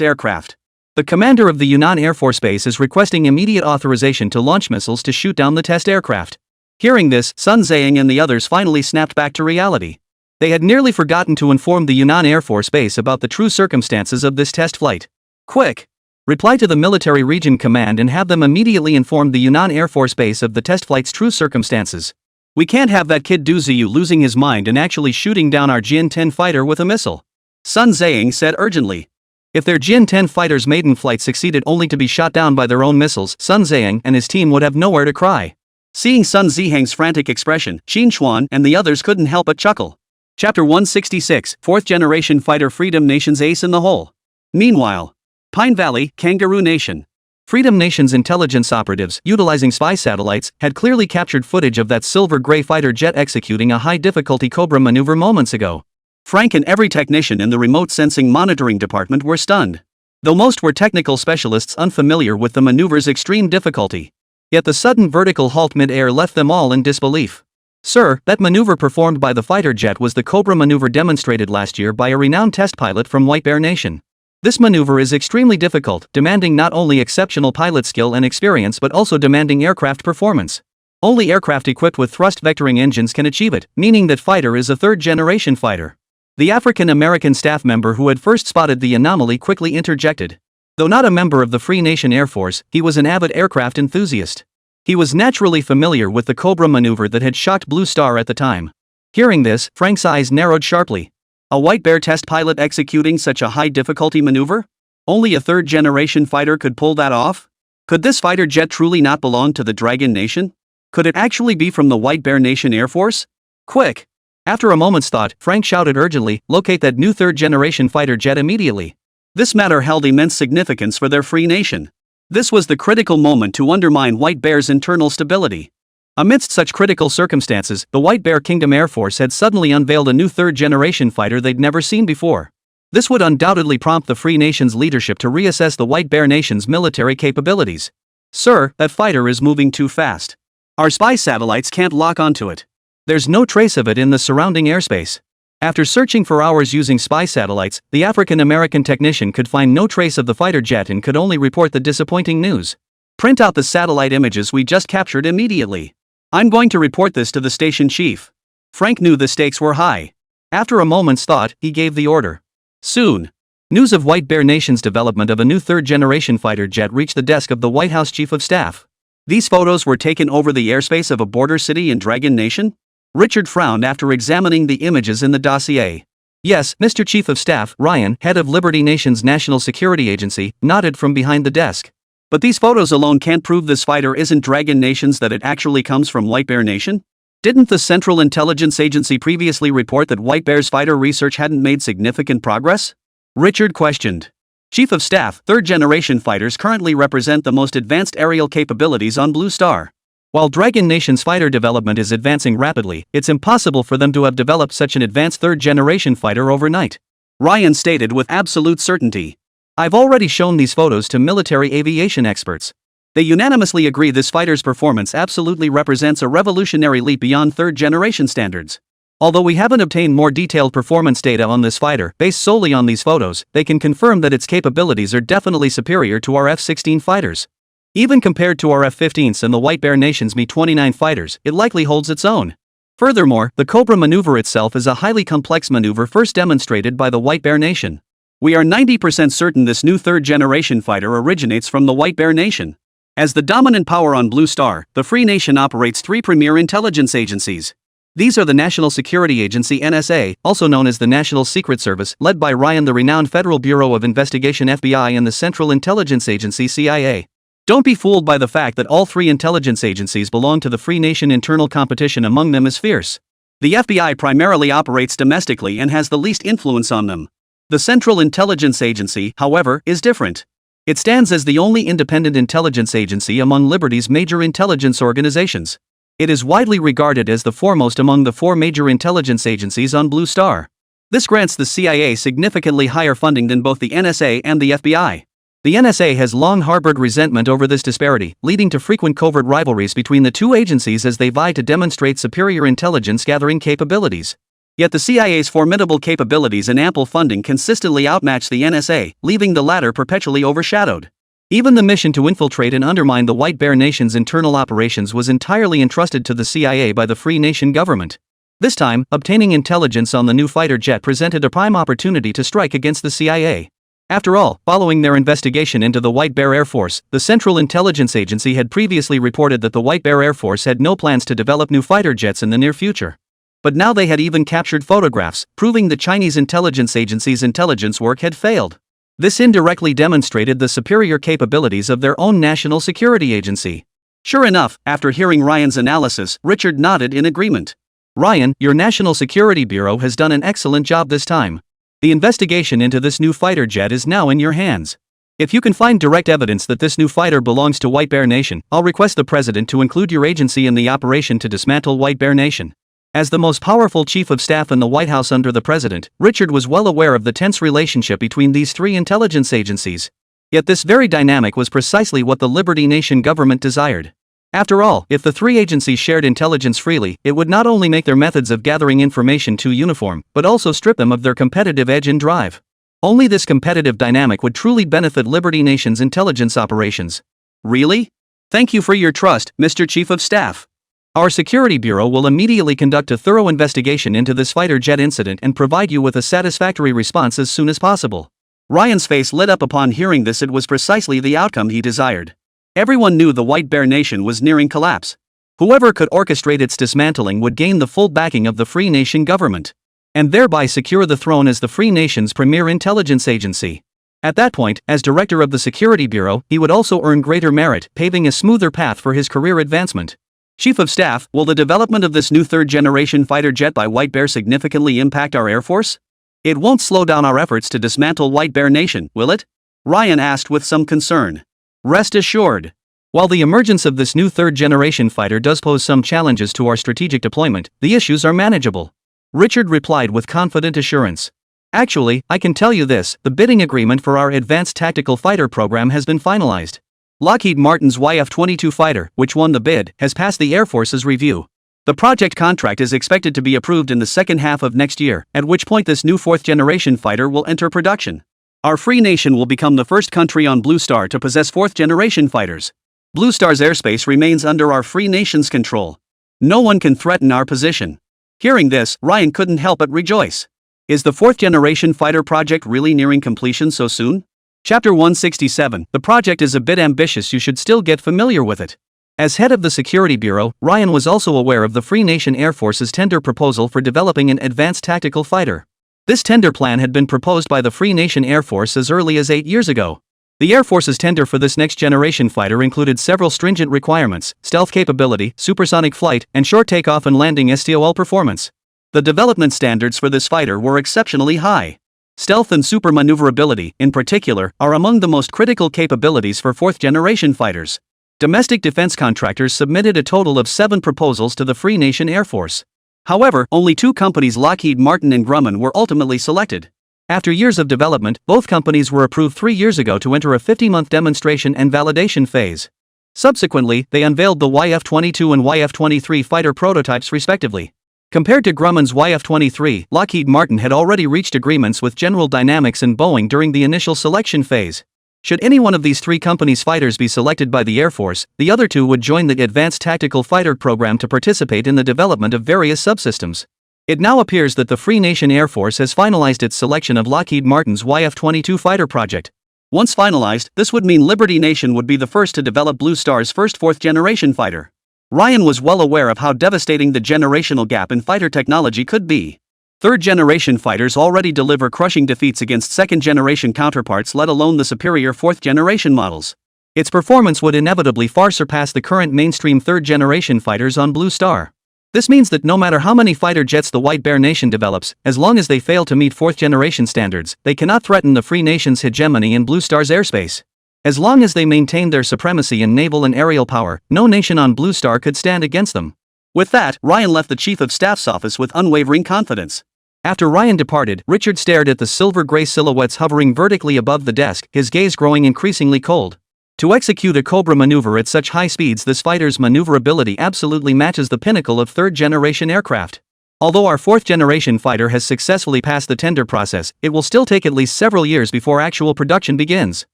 aircraft. The commander of the Yunnan Air Force Base is requesting immediate authorization to launch missiles to shoot down the test aircraft. Hearing this, Sun Zhang and the others finally snapped back to reality. They had nearly forgotten to inform the Yunnan Air Force Base about the true circumstances of this test flight. Quick! Reply to the Military Region Command and have them immediately inform the Yunnan Air Force Base of the test flight's true circumstances. We can't have that kid Du Ziyu losing his mind and actually shooting down our Jin-10 fighter with a missile. Sun Zhang said urgently. If their Jin-10 fighter's maiden flight succeeded only to be shot down by their own missiles, Sun Zhang and his team would have nowhere to cry. Seeing Sun Zhang's frantic expression, Qín Chuān and the others couldn't help but chuckle. Chapter 166, 4th Generation Fighter Freedom Nation's ace in the hole. Meanwhile, Pine Valley, Kangaroo Nation. Freedom Nation's intelligence operatives, utilizing spy satellites, had clearly captured footage of that silver-gray fighter jet executing a high-difficulty Cobra maneuver moments ago. Frank and every technician in the remote sensing monitoring department were stunned. Though most were technical specialists unfamiliar with the maneuver's extreme difficulty. Yet the sudden vertical halt mid-air left them all in disbelief. Sir, that maneuver performed by the fighter jet was the Cobra maneuver demonstrated last year by a renowned test pilot from White Bear Nation. This maneuver is extremely difficult, demanding not only exceptional pilot skill and experience but also demanding aircraft performance. Only aircraft equipped with thrust vectoring engines can achieve it, meaning that fighter is a third-generation fighter. The African-American staff member who had first spotted the anomaly quickly interjected. Though not a member of the Free Nation Air Force, he was an avid aircraft enthusiast. He was naturally familiar with the Cobra maneuver that had shocked Blue Star at the time. Hearing this, Frank's eyes narrowed sharply. A White Bear test pilot executing such a high-difficulty maneuver? Only a third-generation fighter could pull that off? Could this fighter jet truly not belong to the Dragon Nation? Could it actually be from the White Bear Nation Air Force? Quick! After a moment's thought, Frank shouted urgently, locate that new third-generation fighter jet immediately. This matter held immense significance for their free nation. This was the critical moment to undermine White Bear's internal stability. Amidst such critical circumstances, the White Bear Kingdom Air Force had suddenly unveiled a new third-generation fighter they'd never seen before. This would undoubtedly prompt the Free Nation's leadership to reassess the White Bear Nation's military capabilities. Sir, that fighter is moving too fast. Our spy satellites can't lock onto it. There's no trace of it in the surrounding airspace. After searching for hours using spy satellites, the African-American technician could find no trace of the fighter jet and could only report the disappointing news. Print out the satellite images we just captured immediately. I'm going to report this to the station chief. Frank knew the stakes were high. After a moment's thought, he gave the order. Soon, news of White Bear Nation's development of a new third-generation fighter jet reached the desk of the White House Chief of Staff. These photos were taken over the airspace of a border city in Dragon Nation? Richard frowned after examining the images in the dossier. Yes, Mr. Chief of Staff, Ryan, head of Liberty Nation's National Security Agency, nodded from behind the desk. But these photos alone can't prove this fighter isn't Dragon Nation's, that it actually comes from White Bear Nation? Didn't the Central Intelligence Agency previously report that White Bear's fighter research hadn't made significant progress? Richard questioned. Chief of Staff, third-generation fighters currently represent the most advanced aerial capabilities on Blue Star. While Dragon Nation's fighter development is advancing rapidly, it's impossible for them to have developed such an advanced third-generation fighter overnight. Ryan stated with absolute certainty. I've already shown these photos to military aviation experts. They unanimously agree this fighter's performance absolutely represents a revolutionary leap beyond third-generation standards. Although we haven't obtained more detailed performance data on this fighter based solely on these photos, they can confirm that its capabilities are definitely superior to our F-16 fighters. Even compared to our F-15s and the White Bear Nation's Mi-29 fighters, it likely holds its own. Furthermore, the Cobra maneuver itself is a highly complex maneuver first demonstrated by the White Bear Nation. We are 90% certain this new third-generation fighter originates from the White Bear Nation. As the dominant power on Blue Star, the Free Nation operates three premier intelligence agencies. These are the National Security Agency NSA, also known as the National Secret Service, led by Ryan, the renowned Federal Bureau of Investigation FBI, and the Central Intelligence Agency CIA. Don't be fooled by the fact that all three intelligence agencies belong to the Free Nation. Internal competition among them is fierce. The FBI primarily operates domestically and has the least influence on them. The Central Intelligence Agency, however, is different. It stands as the only independent intelligence agency among Liberty's major intelligence organizations. It is widely regarded as the foremost among the four major intelligence agencies on Blue Star. This grants the CIA significantly higher funding than both the NSA and the FBI. The NSA has long harbored resentment over this disparity, leading to frequent covert rivalries between the two agencies as they vie to demonstrate superior intelligence gathering capabilities. Yet the CIA's formidable capabilities and ample funding consistently outmatch the NSA, leaving the latter perpetually overshadowed. Even the mission to infiltrate and undermine the White Bear Nation's internal operations was entirely entrusted to the CIA by the Free Nation government. This time, obtaining intelligence on the new fighter jet presented a prime opportunity to strike against the CIA. After all, following their investigation into the White Bear Air Force, the Central Intelligence Agency had previously reported that the White Bear Air Force had no plans to develop new fighter jets in the near future. But now they had even captured photographs, proving the Chinese intelligence agency's intelligence work had failed. This indirectly demonstrated the superior capabilities of their own national security agency. Sure enough, after hearing Ryan's analysis, Richard nodded in agreement. Ryan, your National Security Bureau has done an excellent job this time. The investigation into this new fighter jet is now in your hands. If you can find direct evidence that this new fighter belongs to White Bear Nation, I'll request the President to include your agency in the operation to dismantle White Bear Nation. As the most powerful chief of staff in the White House under the President, Richard was well aware of the tense relationship between these three intelligence agencies. Yet this very dynamic was precisely what the Liberty Nation government desired. After all, if the three agencies shared intelligence freely, it would not only make their methods of gathering information too uniform, but also strip them of their competitive edge and drive. Only this competitive dynamic would truly benefit Liberty Nation's intelligence operations. Really? Thank you for your trust, Mr. Chief of Staff. Our Security Bureau will immediately conduct a thorough investigation into this fighter jet incident and provide you with a satisfactory response as soon as possible. Ryan's face lit up upon hearing this. It was precisely the outcome he desired. Everyone knew the White Bear Nation was nearing collapse. Whoever could orchestrate its dismantling would gain the full backing of the Free Nation government, and thereby secure the throne as the Free Nation's premier intelligence agency. At that point, as director of the Security Bureau, he would also earn greater merit, paving a smoother path for his career advancement. Chief of Staff, will the development of this new third-generation fighter jet by White Bear significantly impact our Air Force? It won't slow down our efforts to dismantle White Bear Nation, will it? Ryan asked with some concern. Rest assured. While the emergence of this new third-generation fighter does pose some challenges to our strategic deployment, the issues are manageable. Richard replied with confident assurance. Actually, I can tell you this, the bidding agreement for our advanced tactical fighter program has been finalized. Lockheed Martin's YF-22 fighter, which won the bid, has passed the Air Force's review. The project contract is expected to be approved in the second half of next year, at which point this new fourth-generation fighter will enter production. Our Free Nation will become the first country on Blue Star to possess fourth-generation fighters. Blue Star's airspace remains under our Free Nation's control. No one can threaten our position. Hearing this, Ryan couldn't help but rejoice. Is the fourth-generation fighter project really nearing completion so soon? Chapter 167, the project is a bit ambitious. You should still get familiar with it. As head of the Security Bureau, Ryan was also aware of the Free Nation Air Force's tender proposal for developing an advanced tactical fighter. This tender plan had been proposed by the Free Nation Air Force as early as 8 years ago. The Air Force's tender for this next-generation fighter included several stringent requirements: stealth capability, supersonic flight, and short takeoff and landing STOL performance. The development standards for this fighter were exceptionally high. Stealth and super maneuverability, in particular, are among the most critical capabilities for fourth-generation fighters. Domestic defense contractors submitted a total of 7 proposals to the Free Nation Air Force. However, only 2 companies, Lockheed Martin and Grumman, were ultimately selected. After years of development, both companies were approved 3 years ago to enter a 50-month demonstration and validation phase. Subsequently, they unveiled the YF-22 and YF-23 fighter prototypes respectively. Compared to Grumman's YF-23, Lockheed Martin had already reached agreements with General Dynamics and Boeing during the initial selection phase. Should any one of these 3 companies' fighters be selected by the Air Force, the other 2 would join the Advanced Tactical Fighter program to participate in the development of various subsystems. It now appears that the Free Nation Air Force has finalized its selection of Lockheed Martin's YF-22 fighter project. Once finalized, this would mean Liberty Nation would be the first to develop Blue Star's first fourth-generation fighter. Ryan was well aware of how devastating the generational gap in fighter technology could be. Third-generation fighters already deliver crushing defeats against second-generation counterparts, let alone the superior fourth-generation models. Its performance would inevitably far surpass the current mainstream third-generation fighters on Blue Star. This means that no matter how many fighter jets the White Bear Nation develops, as long as they fail to meet fourth-generation standards, they cannot threaten the Free Nation's hegemony in Blue Star's airspace. As long as they maintain their supremacy in naval and aerial power, no nation on Blue Star could stand against them. With that, Ryan left the Chief of Staff's office with unwavering confidence. After Ryan departed, Richard stared at the silver-gray silhouettes hovering vertically above the desk, his gaze growing increasingly cold. To execute a Cobra maneuver at such high speeds, this fighter's maneuverability absolutely matches the pinnacle of third-generation aircraft. Although our fourth-generation fighter has successfully passed the tender process, it will still take at least several years before actual production begins.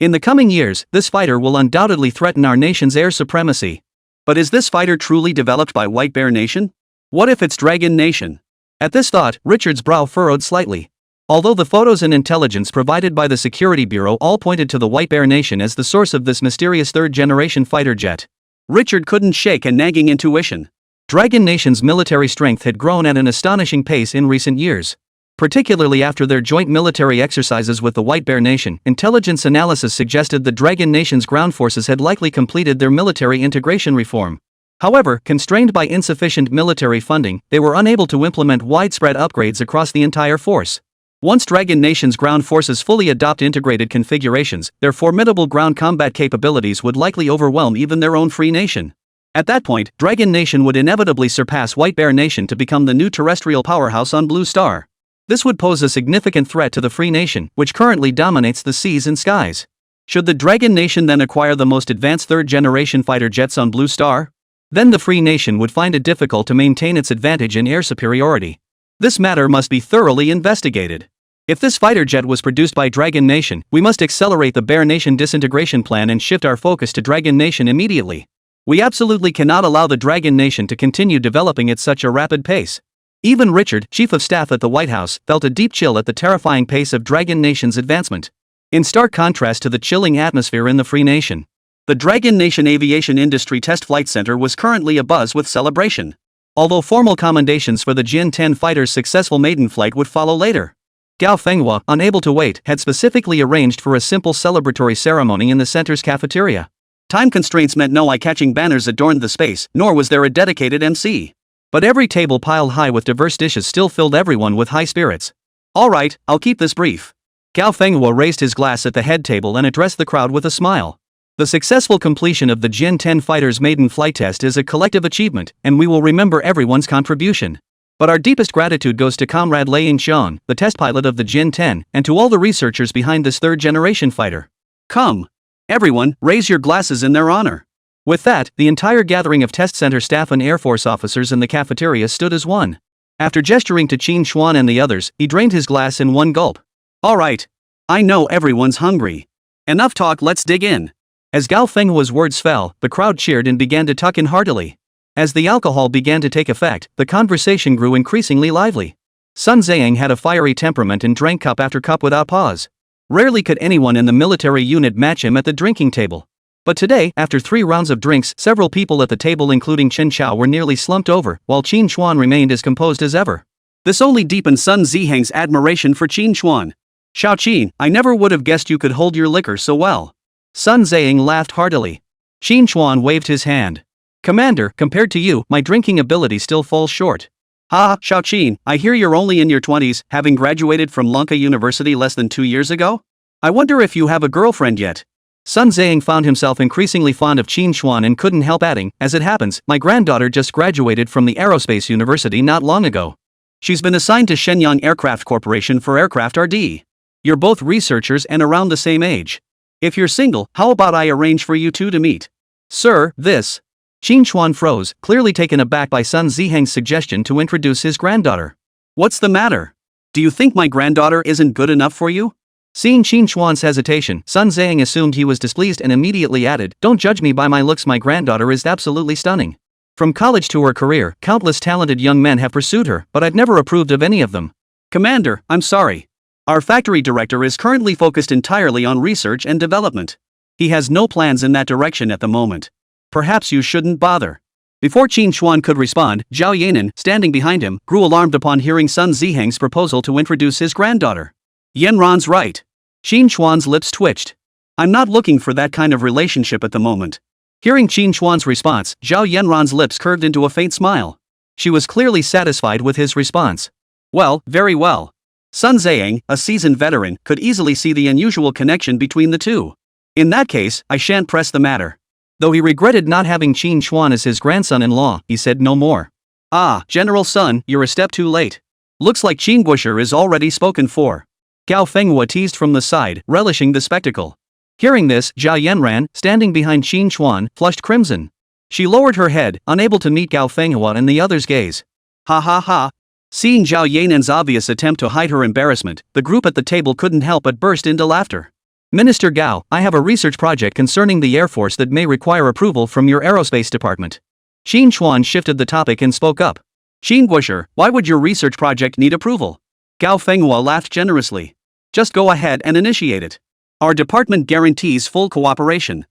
In the coming years, this fighter will undoubtedly threaten our nation's air supremacy. But is this fighter truly developed by White Bear Nation? What if it's Dragon Nation? At this thought, Richard's brow furrowed slightly. Although the photos and intelligence provided by the Security Bureau all pointed to the White Bear Nation as the source of this mysterious third-generation fighter jet, Richard couldn't shake a nagging intuition. Dragon Nation's military strength had grown at an astonishing pace in recent years. Particularly after their joint military exercises with the White Bear Nation, intelligence analysis suggested the Dragon Nation's ground forces had likely completed their military integration reform. However, constrained by insufficient military funding, they were unable to implement widespread upgrades across the entire force. Once Dragon Nation's ground forces fully adopt integrated configurations, their formidable ground combat capabilities would likely overwhelm even their own free nation. At that point, Dragon Nation would inevitably surpass White Bear Nation to become the new terrestrial powerhouse on Blue Star. This would pose a significant threat to the Free Nation, which currently dominates the seas and skies. Should the Dragon Nation then acquire the most advanced third-generation fighter jets on Blue Star? Then the Free Nation would find it difficult to maintain its advantage in air superiority. This matter must be thoroughly investigated. If this fighter jet was produced by Dragon Nation, we must accelerate the Bear Nation disintegration plan and shift our focus to Dragon Nation immediately. We absolutely cannot allow the Dragon Nation to continue developing at such a rapid pace. Even Richard, Chief of Staff at the White House, felt a deep chill at the terrifying pace of Dragon Nation's advancement. In stark contrast to the chilling atmosphere in the Free Nation, the Dragon Nation Aviation Industry Test Flight Center was currently abuzz with celebration. Although formal commendations for the Qín 10 fighter's successful maiden flight would follow later, Gao Fenghua, unable to wait, had specifically arranged for a simple celebratory ceremony in the center's cafeteria. Time constraints meant no eye-catching banners adorned the space, nor was there a dedicated MC. But every table piled high with diverse dishes still filled everyone with high spirits. All right, I'll keep this brief. Gao Fenghua raised his glass at the head table and addressed the crowd with a smile. The successful completion of the Qín 10 fighter's maiden flight test is a collective achievement, and we will remember everyone's contribution. But our deepest gratitude goes to Comrade Lei Yingxiang, the test pilot of the Qín 10, and to all the researchers behind this third-generation fighter. Come. Everyone, raise your glasses in their honor. With that, the entire gathering of test center staff and Air Force officers in the cafeteria stood as one. After gesturing to Qín Chuān and the others, he drained his glass in one gulp. All right. I know everyone's hungry. Enough talk, let's dig in. As Gao Fenghua's words fell, the crowd cheered and began to tuck in heartily. As the alcohol began to take effect, the conversation grew increasingly lively. Sun Ziyang had a fiery temperament and drank cup after cup without pause. Rarely could anyone in the military unit match him at the drinking table. But today, after 3 rounds of drinks, several people at the table including Chen Chao were nearly slumped over, while Qín Chuān remained as composed as ever. This only deepened Sun Ziyang's admiration for Qín Chuān. Xiao Qin, I never would have guessed you could hold your liquor so well. Sun Ziyang laughed heartily. Qín Chuān waved his hand. Commander, compared to you, my drinking ability still falls short. Ah, Xiao Qin, I hear you're only in your 20s, having graduated from Longguo University less than 2 years ago? I wonder if you have a girlfriend yet. Sun Ziyang found himself increasingly fond of Qín Chuān and couldn't help adding, as it happens, my granddaughter just graduated from the Aerospace University not long ago. She's been assigned to Shenyang Aircraft Corporation for aircraft R&D. You're both researchers and around the same age. If you're single, how about I arrange for you two to meet? Sir, this. Qín Chuān froze, clearly taken aback by Sun Ziyang's suggestion to introduce his granddaughter. What's the matter? Do you think my granddaughter isn't good enough for you? Seeing Qín Chuān's hesitation, Sun Ziyang assumed he was displeased and immediately added, don't judge me by my looks, my granddaughter is absolutely stunning. From college to her career, countless talented young men have pursued her, but I've never approved of any of them. Commander, I'm sorry. Our factory director is currently focused entirely on research and development. He has no plans in that direction at the moment. Perhaps you shouldn't bother. Before Qín Chuān could respond, Zhao Yanan, standing behind him, grew alarmed upon hearing Sun Ziyang's proposal to introduce his granddaughter. Yanran's right. Qín Chuān's lips twitched. I'm not looking for that kind of relationship at the moment. Hearing Qín Chuān's response, Zhao Yanran's lips curved into a faint smile. She was clearly satisfied with his response. Well, very well. Sun Ziyang, a seasoned veteran, could easily see the unusual connection between the two. In that case, I shan't press the matter. Though he regretted not having Qín Chuān as his grandson-in-law, he said no more. Ah, General Sun, you're a step too late. Looks like Qín Guosher is already spoken for. Gao Fenghua teased from the side, relishing the spectacle. Hearing this, Zhao Yanran, standing behind Qín Chuān, flushed crimson. She lowered her head, unable to meet Gao Fenghua and the other's gaze. Ha ha ha. Seeing Zhao Yanan's obvious attempt to hide her embarrassment, the group at the table couldn't help but burst into laughter. Minister Gao, I have a research project concerning the Air Force that may require approval from your aerospace department. Qín Chuān shifted the topic and spoke up. Qín Guoshi, why would your research project need approval? Gao Fenghua laughed generously. Just go ahead and initiate it. Our department guarantees full cooperation.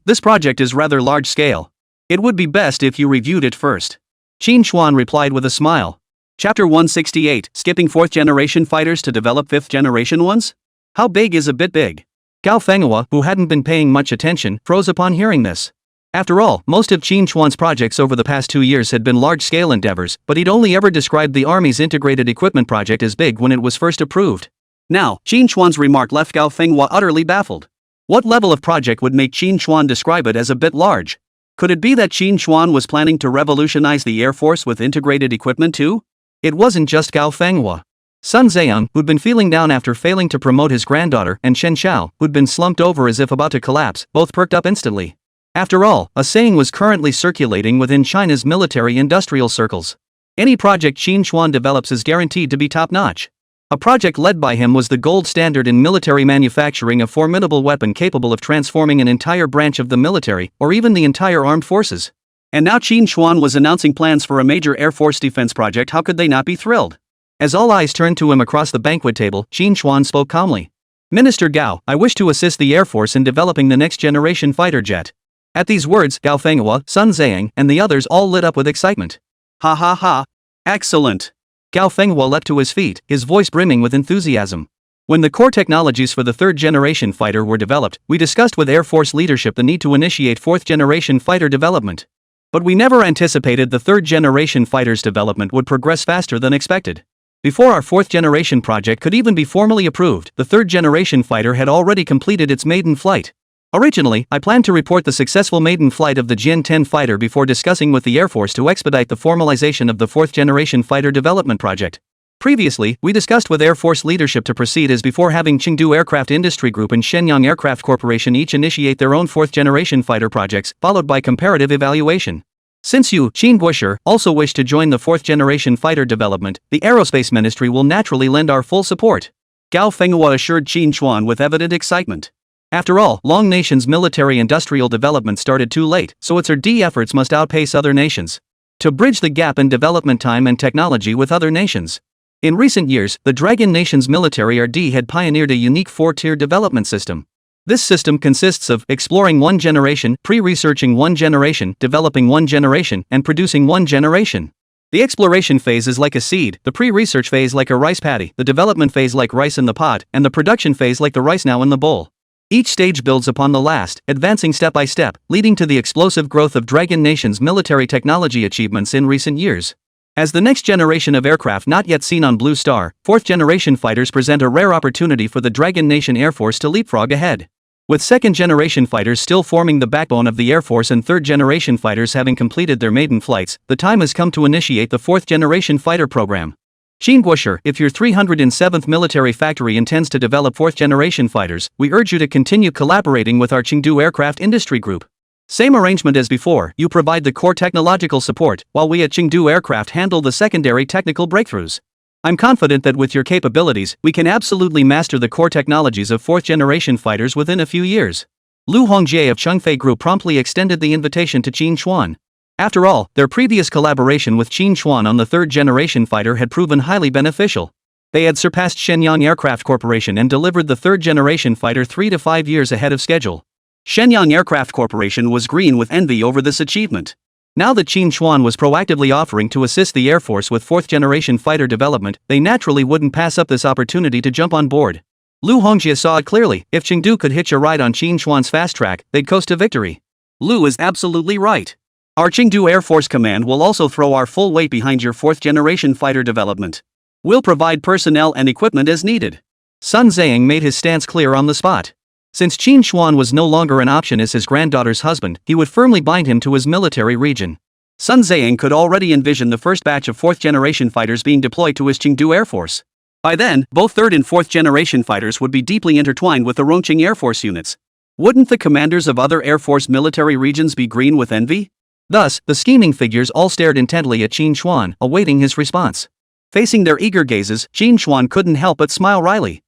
This project is rather large scale. It would be best if you reviewed it first. Qín Chuān replied with a smile. Chapter 168, Skipping 4th generation fighters to develop 5th generation ones? How big is a bit big? Gao Fenghua, who hadn't been paying much attention, froze upon hearing this. After all, most of Qín Chuān's projects over the past 2 years had been large-scale endeavors, but he'd only ever described the Army's integrated equipment project as big when it was first approved. Now, Qín Chuān's remark left Gao Fenghua utterly baffled. What level of project would make Qín Chuān describe it as a bit large? Could it be that Qín Chuān was planning to revolutionize the Air Force with integrated equipment too? It wasn't just Gao Fenghua. Sun Ziyang, who'd been feeling down after failing to promote his granddaughter, and Shen Xiao, who'd been slumped over as if about to collapse, both perked up instantly. After all, a saying was currently circulating within China's military-industrial circles. Any project Qín Chuān develops is guaranteed to be top-notch. A project led by him was the gold standard in military manufacturing, a formidable weapon capable of transforming an entire branch of the military, or even the entire armed forces. And now Qín Chuān was announcing plans for a major Air Force defense project. How could they not be thrilled? As all eyes turned to him across the banquet table, Qín Chuān spoke calmly. Minister Gao, I wish to assist the Air Force in developing the next-generation fighter jet. At these words, Gao Fenghua, Sun Ziyang, and the others all lit up with excitement. Ha ha ha. Excellent. Gao Fenghua leapt to his feet, his voice brimming with enthusiasm. When the core technologies for the third-generation fighter were developed, we discussed with Air Force leadership the need to initiate fourth-generation fighter development. But we never anticipated the third-generation fighter's development would progress faster than expected. Before our fourth-generation project could even be formally approved, the third-generation fighter had already completed its maiden flight. Originally, I planned to report the successful maiden flight of the Jian 10 fighter before discussing with the Air Force to expedite the formalization of the fourth-generation fighter development project. Previously, we discussed with Air Force leadership to proceed as before, having Chengdu Aircraft Industry Group and Shenyang Aircraft Corporation each initiate their own fourth-generation fighter projects, followed by comparative evaluation. Since you, Qín Guoshi, also wish to join the fourth-generation fighter development, the Aerospace Ministry will naturally lend our full support. Gao Fenghua assured Qín Chuān with evident excitement. After all, Long Nation's military-industrial development started too late, so its R&D efforts must outpace other nations. To bridge the gap in development time and technology with other nations. In recent years, the Dragon Nation's military R&D had pioneered a unique 4-tier development system. This system consists of exploring one generation, pre-researching one generation, developing one generation, and producing one generation. The exploration phase is like a seed, the pre-research phase like a rice paddy, the development phase like rice in the pot, and the production phase like the rice now in the bowl. Each stage builds upon the last, advancing step by step, leading to the explosive growth of Dragon Nation's military technology achievements in recent years. As the next generation of aircraft not yet seen on Blue Star, fourth-generation fighters present a rare opportunity for the Dragon Nation Air Force to leapfrog ahead. With second-generation fighters still forming the backbone of the Air Force and third-generation fighters having completed their maiden flights, the time has come to initiate the fourth-generation fighter program. Qín Guoshi, if your 307th Military Factory intends to develop fourth-generation fighters, we urge you to continue collaborating with our Chengdu Aircraft Industry Group. Same arrangement as before, you provide the core technological support, while we at Chengdu Aircraft handle the secondary technical breakthroughs. I'm confident that with your capabilities, we can absolutely master the core technologies of fourth-generation fighters within a few years. Lu Hongjie of Chengfei Group promptly extended the invitation to Qín Chuān. After all, their previous collaboration with Qín Chuān on the third-generation fighter had proven highly beneficial. They had surpassed Shenyang Aircraft Corporation and delivered the third-generation fighter 3 to 5 years ahead of schedule. Shenyang Aircraft Corporation was green with envy over this achievement. Now that Qín Chuān was proactively offering to assist the Air Force with fourth-generation fighter development, they naturally wouldn't pass up this opportunity to jump on board. Lu Hongjie saw it clearly: if Chengdu could hitch a ride on Qín Chuān's fast track, they'd coast to victory. Lu is absolutely right. Our Chengdu Air Force Command will also throw our full weight behind your fourth-generation fighter development. We'll provide personnel and equipment as needed. Sun Ziyang made his stance clear on the spot. Since Qín Chuān was no longer an option as his granddaughter's husband, he would firmly bind him to his military region. Sun Ziyang could already envision the first batch of fourth-generation fighters being deployed to his Chengdu Air Force. By then, both third and fourth-generation fighters would be deeply intertwined with the Rongqing Air Force units. Wouldn't the commanders of other Air Force military regions be green with envy? Thus, the scheming figures all stared intently at Qín Chuān, awaiting his response. Facing their eager gazes, Qín Chuān couldn't help but smile wryly.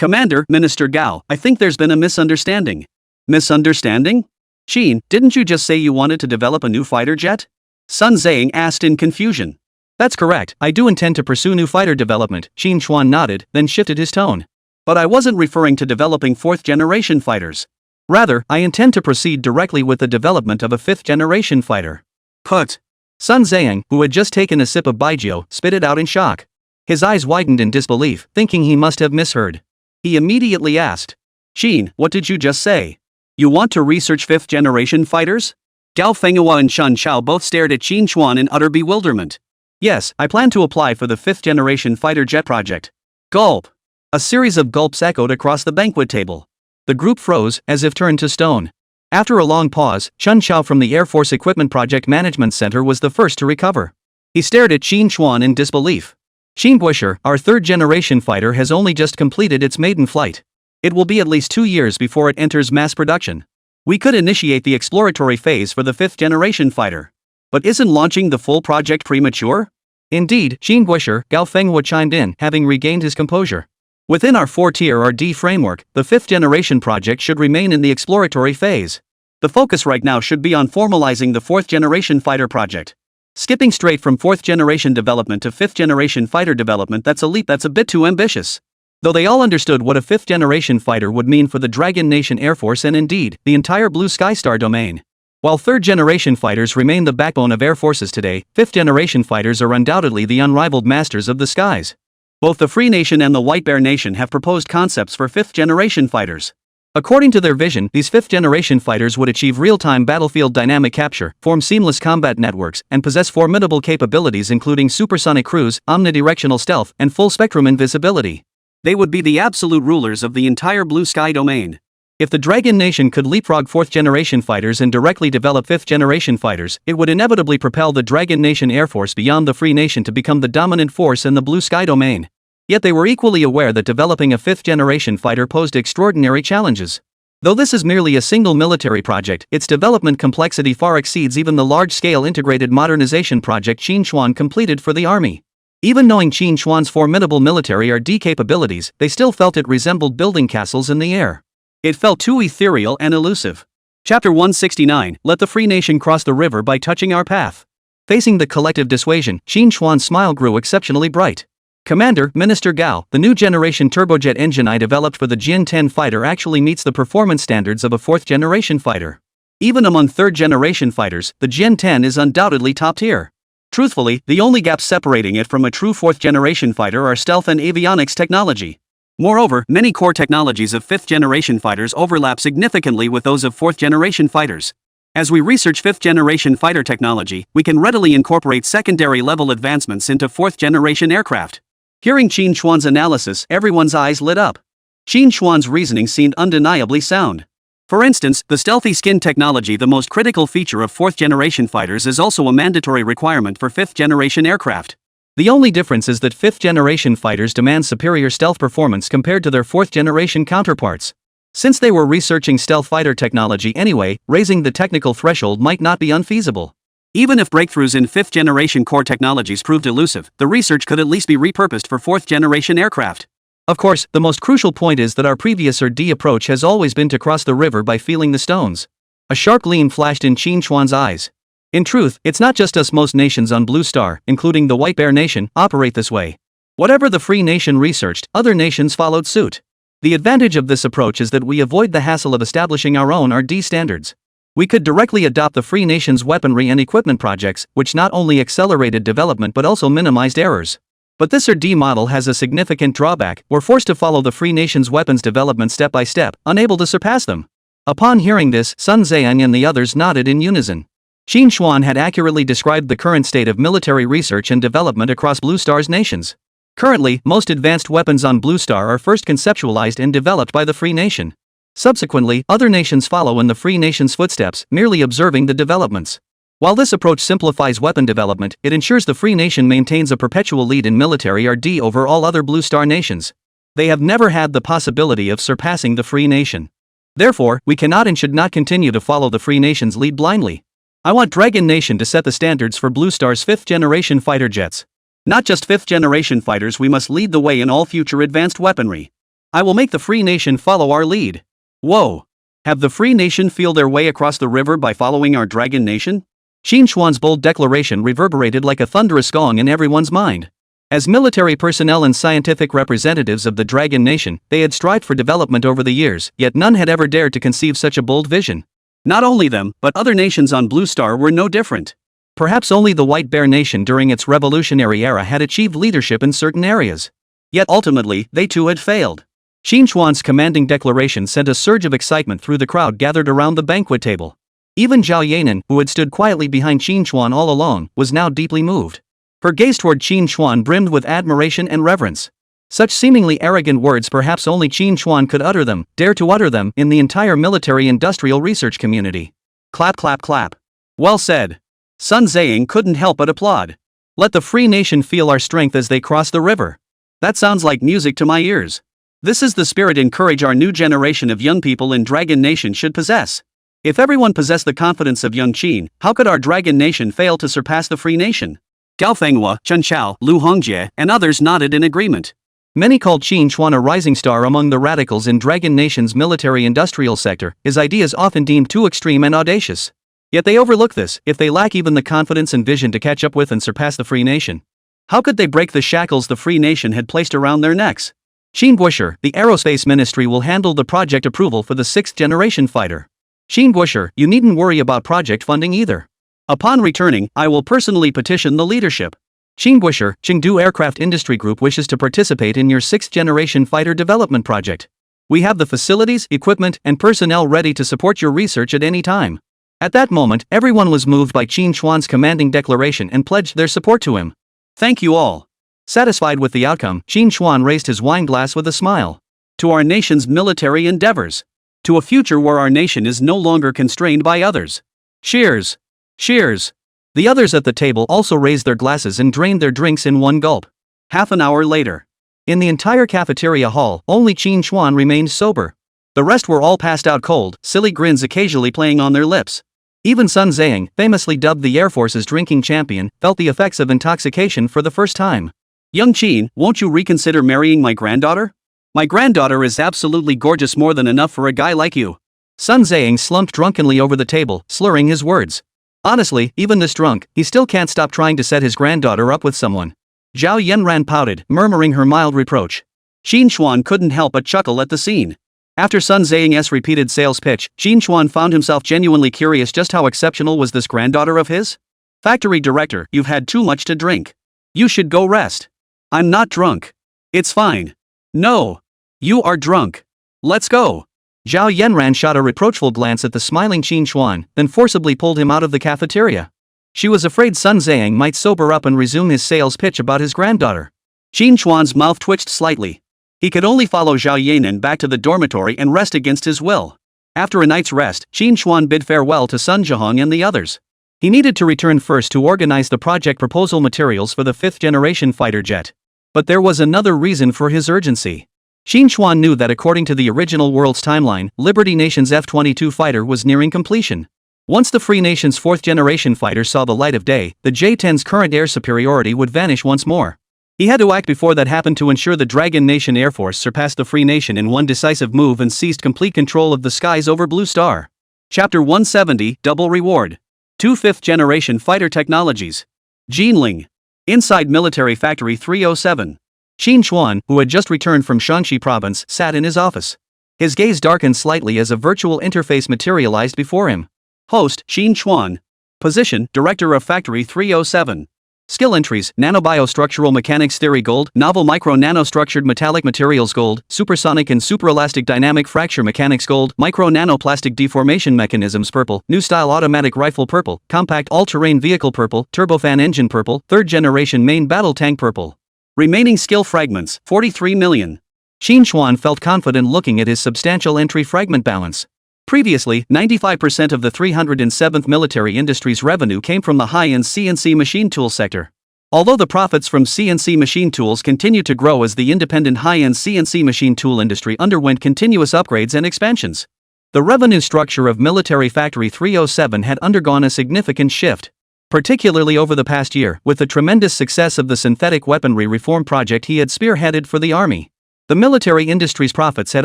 Commander, Minister Gao, I think there's been a misunderstanding. Misunderstanding? Qín, didn't you just say you wanted to develop a new fighter jet? Sun Zhang asked in confusion. That's correct, I do intend to pursue new fighter development, Qín Chuān nodded, then shifted his tone. But I wasn't referring to developing 4th-generation fighters. Rather, I intend to proceed directly with the development of a 5th-generation fighter. Put. Sun Zhang, who had just taken a sip of baijiu, spit it out in shock. His eyes widened in disbelief, thinking he must have misheard. He immediately asked. Qín, what did you just say? You want to research 5th-generation fighters? Gao Fenghua and Shen Chao both stared at Qín Chuān in utter bewilderment. Yes, I plan to apply for the 5th-generation fighter jet project. Gulp. A series of gulps echoed across the banquet table. The group froze, as if turned to stone. After a long pause, Shen Chao from the Air Force Equipment Project Management Center was the first to recover. He stared at Qín Chuān in disbelief. Xinguosher, our 3rd-generation fighter has only just completed its maiden flight. It will be at least 2 years before it enters mass production. We could initiate the exploratory phase for the 5th-generation fighter. But isn't launching the full project premature? Indeed, Xinguosher, Gao Fenghua chimed in, having regained his composure. Within our 4-tier RD framework, the 5th-generation project should remain in the exploratory phase. The focus right now should be on formalizing the 4th-generation fighter project. Skipping straight from 4th-generation development to 5th-generation fighter development, that's a leap that's a bit too ambitious. Though they all understood what a 5th-generation fighter would mean for the Dragon Nation Air Force and indeed, the entire Blue Sky Star domain. While 3rd-generation fighters remain the backbone of air forces today, 5th-generation fighters are undoubtedly the unrivaled masters of the skies. Both the Free Nation and the White Bear Nation have proposed concepts for 5th-generation fighters. According to their vision, these 5th-generation fighters would achieve real-time battlefield dynamic capture, form seamless combat networks, and possess formidable capabilities including supersonic cruise, omnidirectional stealth, and full-spectrum invisibility. They would be the absolute rulers of the entire Blue Sky domain. If the Dragon Nation could leapfrog 4th-generation fighters and directly develop 5th-generation fighters, it would inevitably propel the Dragon Nation Air Force beyond the Free Nation to become the dominant force in the Blue Sky domain. Yet they were equally aware that developing a 5th-generation fighter posed extraordinary challenges. Though this is merely a single military project, its development complexity far exceeds even the large-scale integrated modernization project Qín Chuān completed for the army. Even knowing Qín Chuān's formidable military RD capabilities, they still felt it resembled building castles in the air. It felt too ethereal and elusive. Chapter 169, Let the Free Nation Cross the River by Touching Our Path. Facing the collective dissuasion, Qín Chuān's smile grew exceptionally bright. Commander, Minister Gao, the new generation turbojet engine I developed for the Jian 10 fighter actually meets the performance standards of a 4th-generation fighter. Even among 3rd-generation fighters, the Jian 10 is undoubtedly top tier. Truthfully, the only gaps separating it from a true 4th-generation fighter are stealth and avionics technology. Moreover, many core technologies of 5th-generation fighters overlap significantly with those of 4th-generation fighters. As we research 5th-generation fighter technology, we can readily incorporate secondary-level advancements into 4th-generation aircraft. Hearing Qín Chuān's analysis, everyone's eyes lit up. Qín Chuān's reasoning seemed undeniably sound. For instance, the stealthy skin technology, the most critical feature of 4th-generation fighters, is also a mandatory requirement for 5th-generation aircraft. The only difference is that 5th-generation fighters demand superior stealth performance compared to their 4th-generation counterparts. Since they were researching stealth fighter technology anyway, raising the technical threshold might not be unfeasible. Even if breakthroughs in 5th-generation core technologies proved elusive, the research could at least be repurposed for 4th-generation aircraft. Of course, the most crucial point is that our previous RD approach has always been to cross the river by feeling the stones. A sharp gleam flashed in Qín Chuān's eyes. In truth, it's not just us, most nations on Blue Star, including the White Bear Nation, operate this way. Whatever the Free Nation researched, other nations followed suit. The advantage of this approach is that we avoid the hassle of establishing our own RD standards. We could directly adopt the Free Nation's weaponry and equipment projects, which not only accelerated development but also minimized errors. But this RD model has a significant drawback: we're forced to follow the Free Nation's weapons development step by step, unable to surpass them. Upon hearing this, Sun Zhang and the others nodded in unison. Qín Chuān had accurately described the current state of military research and development across Blue Star's nations. Currently, most advanced weapons on Blue Star are first conceptualized and developed by the Free Nation. Subsequently, other nations follow in the Free Nation's footsteps, merely observing the developments. While this approach simplifies weapon development, it ensures the Free Nation maintains a perpetual lead in military RD over all other Blue Star nations. They have never had the possibility of surpassing the Free Nation. Therefore, we cannot and should not continue to follow the Free Nation's lead blindly. I want Dragon Nation to set the standards for Blue Star's 5th-generation fighter jets. Not just 5th-generation fighters, we must lead the way in all future advanced weaponry. I will make the Free Nation follow our lead. Whoa! Have the Free Nation feel their way across the river by following our Dragon Nation? Qín Chuān's bold declaration reverberated like a thunderous gong in everyone's mind. As military personnel and scientific representatives of the Dragon Nation, they had strived for development over the years, yet none had ever dared to conceive such a bold vision. Not only them, but other nations on Blue Star were no different. Perhaps only the White Bear Nation during its revolutionary era had achieved leadership in certain areas. Yet ultimately, they too had failed. Qín Chuān's commanding declaration sent a surge of excitement through the crowd gathered around the banquet table. Even Zhao Yanan, who had stood quietly behind Qín Chuān all along, was now deeply moved. Her gaze toward Qín Chuān brimmed with admiration and reverence. Such seemingly arrogant words perhaps only Qín Chuān could utter them, dare to utter them, in the entire military-industrial research community. Clap clap clap. Well said. Sun Ziying couldn't help but applaud. Let the Free Nation feel our strength as they cross the river. That sounds like music to my ears. This is the spirit and courage our new generation of young people in Dragon Nation should possess. If everyone possessed the confidence of young Qin, how could our Dragon Nation fail to surpass the Free Nation? Gao Fenghua, Chen Chao, Lu Hongjie, and others nodded in agreement. Many called Qín Chuān a rising star among the radicals in Dragon Nation's military-industrial sector, his ideas often deemed too extreme and audacious. Yet they overlook this, if they lack even the confidence and vision to catch up with and surpass the Free Nation. How could they break the shackles the Free Nation had placed around their necks? Xin Guosher, the Aerospace Ministry will handle the project approval for the 6th-generation fighter. Xin Guosher, you needn't worry about project funding either. Upon returning, I will personally petition the leadership. Xin Guosher, Chengdu Aircraft Industry Group wishes to participate in your 6th-generation fighter development project. We have the facilities, equipment, and personnel ready to support your research at any time. At that moment, everyone was moved by Qín Chuān's commanding declaration and pledged their support to him. Thank you all. Satisfied with the outcome, Qín Chuān raised his wine glass with a smile. To our nation's military endeavors. To a future where our nation is no longer constrained by others. Cheers! Cheers! The others at the table also raised their glasses and drained their drinks in one gulp. Half an hour later. In the entire cafeteria hall, only Qín Chuān remained sober. The rest were all passed out cold, silly grins occasionally playing on their lips. Even Sun Ziying, famously dubbed the Air Force's drinking champion, felt the effects of intoxication for the first time. Young Qin, won't you reconsider marrying my granddaughter? My granddaughter is absolutely gorgeous, more than enough for a guy like you. Sun Ziying slumped drunkenly over the table, slurring his words. Honestly, even this drunk, he still can't stop trying to set his granddaughter up with someone. Zhao Yanran pouted, murmuring her mild reproach. Qín Chuān couldn't help but chuckle at the scene. After Sun Ziying's repeated sales pitch, Qín Chuān found himself genuinely curious just how exceptional was this granddaughter of his? Factory director, you've had too much to drink. You should go rest. I'm not drunk. It's fine. No. You are drunk. Let's go. Zhao Yanran shot a reproachful glance at the smiling Qín Chuān, then forcibly pulled him out of the cafeteria. She was afraid Sun Ziying might sober up and resume his sales pitch about his granddaughter. Qín Chuān's mouth twitched slightly. He could only follow Zhao Yanan back to the dormitory and rest against his will. After a night's rest, Qín Chuān bid farewell to Sun Zhihong and the others. He needed to return first to organize the project proposal materials for the 5th-generation fighter jet. But there was another reason for his urgency. Qín Chuān knew that according to the original world's timeline, Liberty Nation's F-22 fighter was nearing completion. Once the Free Nation's 4th-generation fighter saw the light of day, the J-10's current air superiority would vanish once more. He had to act before that happened to ensure the Dragon Nation Air Force surpassed the Free Nation in one decisive move and seized complete control of the skies over Blue Star. Chapter 170, Double Reward. 2 5th-generation fighter technologies. Jinling. Inside Military Factory 307. Qín Chuān, who had just returned from Shaanxi Province, sat in his office. His gaze darkened slightly as a virtual interface materialized before him. Host, Qín Chuān. Position, Director of Factory 307. Skill entries, Nanobiostructural Mechanics Theory Gold, Novel Micro-Nanostructured Metallic Materials Gold, Supersonic and Superelastic Dynamic Fracture Mechanics Gold, Micro-Nanoplastic Deformation Mechanisms Purple, New Style Automatic Rifle Purple, Compact All-Terrain Vehicle Purple, Turbofan Engine Purple, 3rd Generation Main Battle Tank Purple. Remaining skill fragments, 43 million. Qín Chuān felt confident looking at his substantial entry fragment balance. Previously, 95% of the 307th Military Industries revenue came from the high-end CNC machine tool sector. Although the profits from CNC machine tools continued to grow as the independent high-end CNC machine tool industry underwent continuous upgrades and expansions, the revenue structure of Military Factory 307 had undergone a significant shift, particularly over the past year, with the tremendous success of the synthetic weaponry reform project he had spearheaded for the Army. The military industry's profits had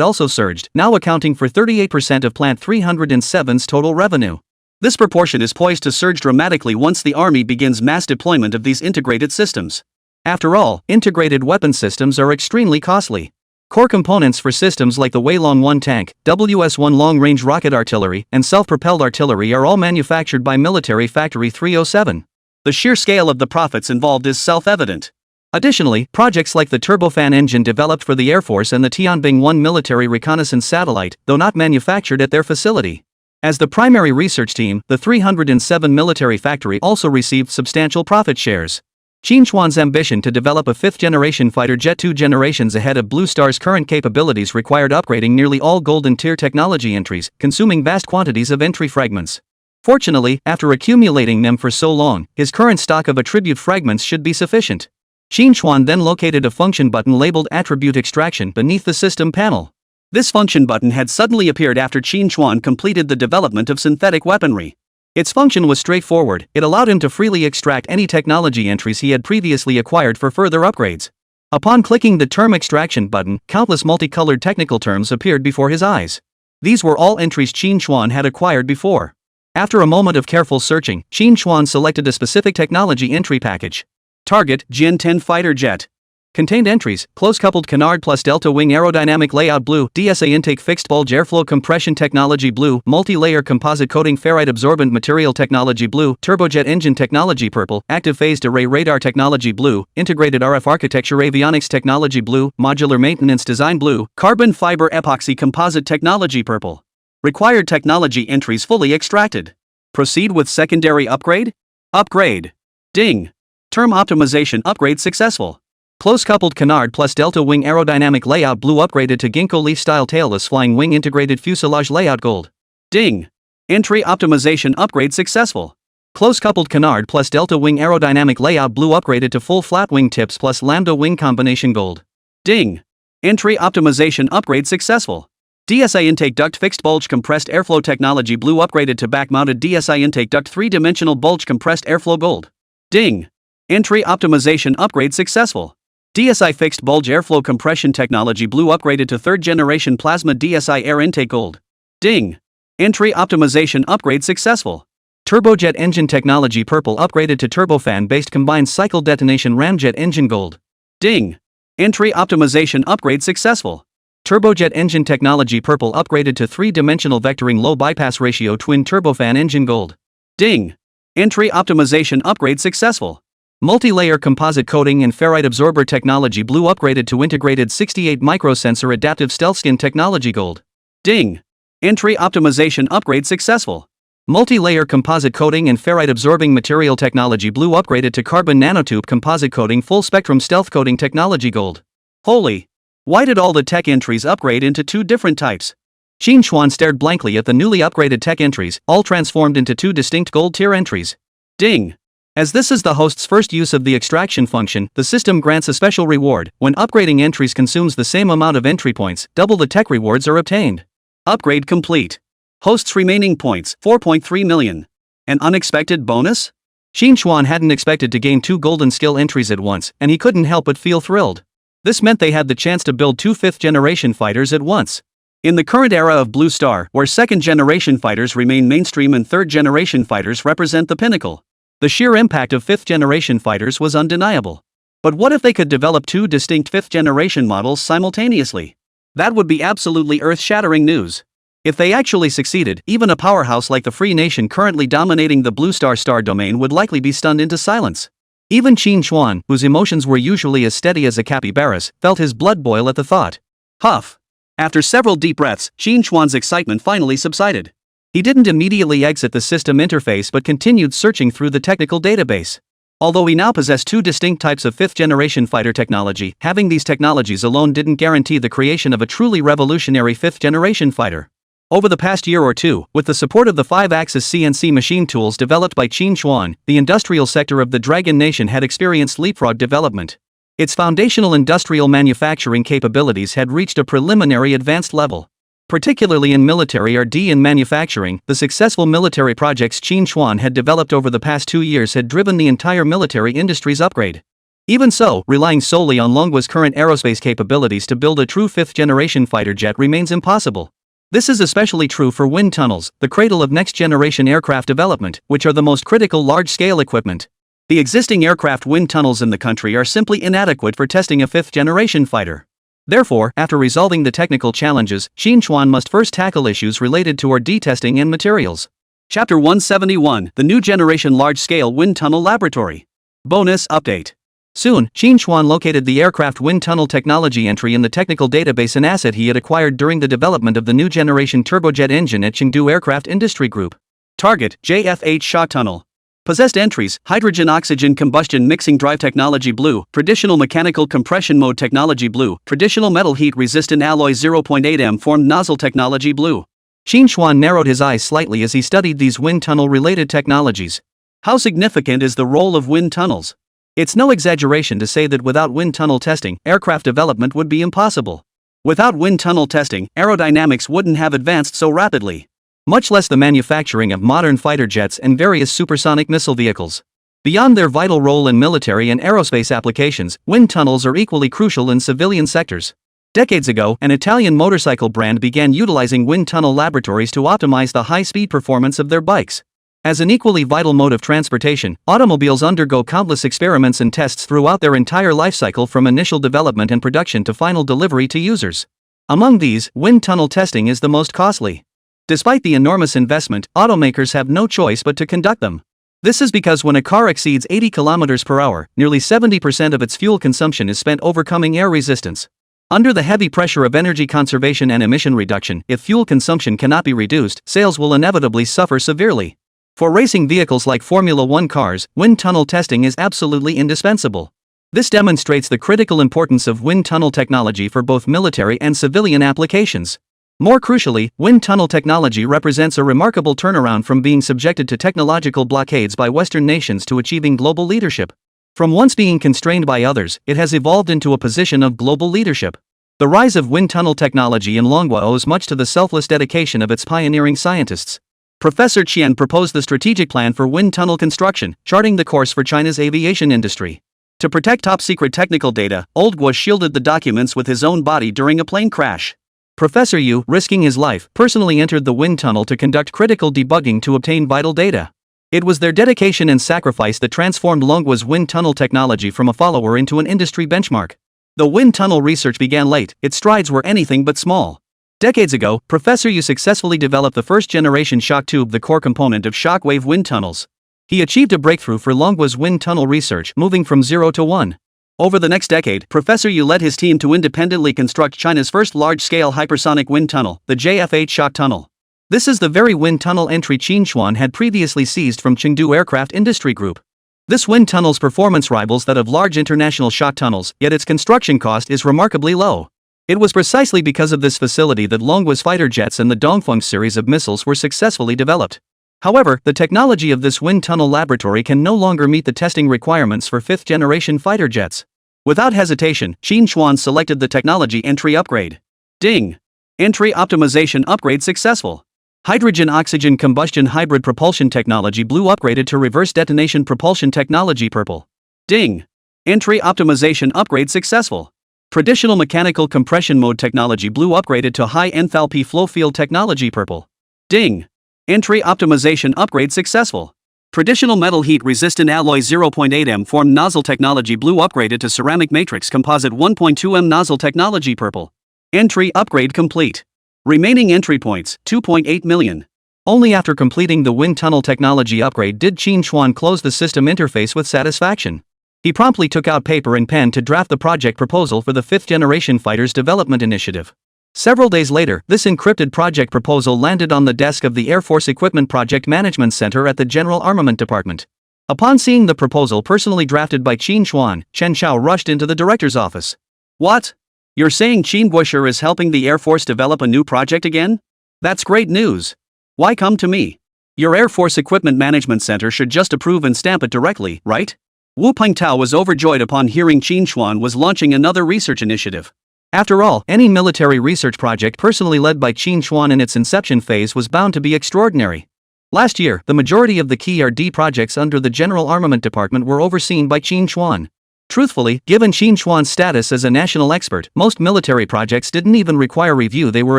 also surged, now accounting for 38% of Plant 307's total revenue. This proportion is poised to surge dramatically once the army begins mass deployment of these integrated systems. After all, integrated weapon systems are extremely costly. Core components for systems like the Weilong-1 tank, WS-1 long-range rocket artillery, and self-propelled artillery are all manufactured by Military Factory 307. The sheer scale of the profits involved is self-evident. Additionally, projects like the turbofan engine developed for the Air Force and the Tianbing-1 military reconnaissance satellite, though not manufactured at their facility. As the primary research team, the 307 military factory also received substantial profit shares. Qín Chuān's ambition to develop a fifth-generation fighter jet 2 generations ahead of Blue Star's current capabilities required upgrading nearly all golden tier technology entries, consuming vast quantities of entry fragments. Fortunately, after accumulating them for so long, his current stock of attribute fragments should be sufficient. Qín Chuān then located a function button labeled Attribute Extraction beneath the system panel. This function button had suddenly appeared after Qín Chuān completed the development of synthetic weaponry. Its function was straightforward, it allowed him to freely extract any technology entries he had previously acquired for further upgrades. Upon clicking the term extraction button, countless multicolored technical terms appeared before his eyes. These were all entries Qín Chuān had acquired before. After a moment of careful searching, Qín Chuān selected a specific technology entry package. Target, Jian 10 fighter jet. Contained entries: close-coupled canard plus delta wing aerodynamic layout blue, DSA intake fixed bulge airflow compression technology blue, multi-layer composite coating ferrite absorbent material technology blue, turbojet engine technology purple, active phased array radar technology blue, integrated RF architecture avionics technology blue, modular maintenance design blue, carbon fiber epoxy composite technology purple. Required technology entries fully extracted. Proceed with secondary upgrade? Upgrade. Ding. Term optimization upgrade successful. Close-coupled canard plus delta wing aerodynamic layout blue upgraded to ginkgo leaf-style tailless flying wing integrated fuselage layout gold. Ding. Entry optimization upgrade successful. Close-coupled canard plus delta wing aerodynamic layout blue upgraded to full flat wing tips plus lambda wing combination gold. Ding. Entry optimization upgrade successful. DSI intake duct fixed bulge compressed airflow technology blue upgraded to back-mounted DSI intake duct 3-dimensional bulge compressed airflow gold. Ding. Entry optimization upgrade successful. DSI fixed bulge airflow compression technology blue upgraded to 3rd generation plasma DSI air intake gold. Ding. Entry optimization upgrade successful. Turbojet engine technology purple upgraded to turbofan based combined cycle detonation ramjet engine gold. Ding. Entry optimization upgrade successful. Turbojet engine technology purple upgraded to 3-dimensional vectoring low bypass ratio twin turbofan engine gold. Ding. Entry optimization upgrade successful. Multi-layer composite coating and ferrite absorber technology blue upgraded to integrated 68 microsensor adaptive stealth skin technology gold. Ding. Entry optimization upgrade successful. Multi-layer composite coating and ferrite absorbing material technology blue upgraded to carbon nanotube composite coating full spectrum stealth coating technology gold. Holy. Why did all the tech entries upgrade into 2 different types? Qín Chuān stared blankly at the newly upgraded tech entries, all transformed into 2 distinct gold tier entries. Ding. As this is the host's first use of the extraction function, the system grants a special reward. When upgrading entries consumes the same amount of entry points, double the tech rewards are obtained. Upgrade complete. Host's remaining points, 4.3 million. An unexpected bonus? Qín Chuān hadn't expected to gain 2 golden skill entries at once, and he couldn't help but feel thrilled. This meant they had the chance to build 2 5th-generation fighters at once. In the current era of Blue Star, where 2nd-generation fighters remain mainstream and 3rd-generation fighters represent the pinnacle, the sheer impact of 5th-generation fighters was undeniable. But what if they could develop 2 distinct 5th-generation models simultaneously? That would be absolutely earth-shattering news. If they actually succeeded, even a powerhouse like the Free Nation currently dominating the Blue Star domain would likely be stunned into silence. Even Qín Chuān, whose emotions were usually as steady as a capybara's, felt his blood boil at the thought. Huff. After several deep breaths, Qín Chuān's excitement finally subsided. He didn't immediately exit the system interface but continued searching through the technical database. Although he now possessed 2 distinct types of 5th-generation fighter technology, having these technologies alone didn't guarantee the creation of a truly revolutionary 5th-generation fighter. Over the past year or two, with the support of the 5-axis CNC machine tools developed by Qín Chuān, the industrial sector of the Dragon Nation had experienced leapfrog development. Its foundational industrial manufacturing capabilities had reached a preliminary advanced level. Particularly in military R&D and manufacturing, the successful military projects Qín Chuān had developed over the past 2 years had driven the entire military industry's upgrade. Even so, relying solely on Longguo's current aerospace capabilities to build a true fifth-generation fighter jet remains impossible. This is especially true for wind tunnels, the cradle of next-generation aircraft development, which are the most critical large-scale equipment. The existing aircraft wind tunnels in the country are simply inadequate for testing a fifth-generation fighter. Therefore, after resolving the technical challenges, Qín Chuān must first tackle issues related to R&D testing and materials. Chapter 171, The New Generation Large-Scale Wind Tunnel Laboratory. Bonus Update. Soon, Qín Chuān located the aircraft wind tunnel technology entry in the technical database, an asset he had acquired during the development of the new generation turbojet engine at Chengdu Aircraft Industry Group. Target, JFH Shot Tunnel. Possessed entries, hydrogen-oxygen combustion mixing drive technology blue, traditional mechanical compression mode technology blue, traditional metal heat-resistant alloy 0.8 m formed nozzle technology blue. Qín Chuān narrowed his eyes slightly as he studied these wind tunnel-related technologies. How significant is the role of wind tunnels? It's no exaggeration to say that without wind tunnel testing, aircraft development would be impossible. Without wind tunnel testing, aerodynamics wouldn't have advanced so rapidly, much less the manufacturing of modern fighter jets and various supersonic missile vehicles. Beyond their vital role in military and aerospace applications, wind tunnels are equally crucial in civilian sectors. Decades ago, an Italian motorcycle brand began utilizing wind tunnel laboratories to optimize the high-speed performance of their bikes. As an equally vital mode of transportation, automobiles undergo countless experiments and tests throughout their entire life cycle, from initial development and production to final delivery to users. Among these, wind tunnel testing is the most costly. Despite the enormous investment, automakers have no choice but to conduct them. This is because when a car exceeds 80 km per hour, nearly 70% of its fuel consumption is spent overcoming air resistance. Under the heavy pressure of energy conservation and emission reduction, if fuel consumption cannot be reduced, sales will inevitably suffer severely. For racing vehicles like Formula One cars, wind tunnel testing is absolutely indispensable. This demonstrates the critical importance of wind tunnel technology for both military and civilian applications. More crucially, wind tunnel technology represents a remarkable turnaround from being subjected to technological blockades by Western nations to achieving global leadership. From once being constrained by others, it has evolved into a position of global leadership. The rise of wind tunnel technology in Longguo owes much to the selfless dedication of its pioneering scientists. Professor Qian proposed the strategic plan for wind tunnel construction, charting the course for China's aviation industry. To protect top-secret technical data, Longguo shielded the documents with his own body during a plane crash. Professor Yu, risking his life, personally entered the wind tunnel to conduct critical debugging to obtain vital data. It was their dedication and sacrifice that transformed Longguo's wind tunnel technology from a follower into an industry benchmark. Though wind tunnel research began late, its strides were anything but small. Decades ago, Professor Yu successfully developed the first-generation shock tube, the core component of shockwave wind tunnels. He achieved a breakthrough for Longguo's wind tunnel research, moving from 0 to 1. Over the next decade, Professor Yu led his team to independently construct China's first large-scale hypersonic wind tunnel, the JFH Shot Tunnel. This is the very wind tunnel entry Qín Chuān had previously seized from Chengdu Aircraft Industry Group. This wind tunnel's performance rivals that of large international shot tunnels, yet its construction cost is remarkably low. It was precisely because of this facility that Longguo's fighter jets and the Dongfeng series of missiles were successfully developed. However, the technology of this wind tunnel laboratory can no longer meet the testing requirements for fifth-generation fighter jets. Without hesitation, Qín Chuān selected the technology entry upgrade. Ding! Entry optimization upgrade successful. Hydrogen-oxygen combustion hybrid propulsion technology blue upgraded to reverse detonation propulsion technology purple. Ding! Entry optimization upgrade successful. Traditional mechanical compression mode technology blue upgraded to high enthalpy flow field technology purple. Ding! Entry optimization upgrade successful. Traditional metal heat resistant alloy 0.8 m formed nozzle technology blue upgraded to ceramic matrix composite 1.2 m nozzle technology purple. Entry upgrade complete. Remaining entry points, 2.8 million. Only after completing the wind tunnel technology upgrade did Qín Chuān close the system interface with satisfaction. He promptly took out paper and pen to draft the project proposal for the fifth-generation fighter's development initiative. Several days later, this encrypted project proposal landed on the desk of the Air Force Equipment Project Management Center at the General Armament Department. Upon seeing the proposal personally drafted by Qín Chuān, Chen Shao rushed into the director's office. What? You're saying Qín Guoshi is helping the Air Force develop a new project again? That's great news. Why come to me? Your Air Force Equipment Management Center should just approve and stamp it directly, right? Wu Pengtao was overjoyed upon hearing Qín Chuān was launching another research initiative. After all, any military research project personally led by Qín Chuān in its inception phase was bound to be extraordinary. Last year, the majority of the key R&D projects under the General Armament Department were overseen by Qín Chuān. Truthfully, given Qín Chuān's status as a national expert, most military projects didn't even require review, they were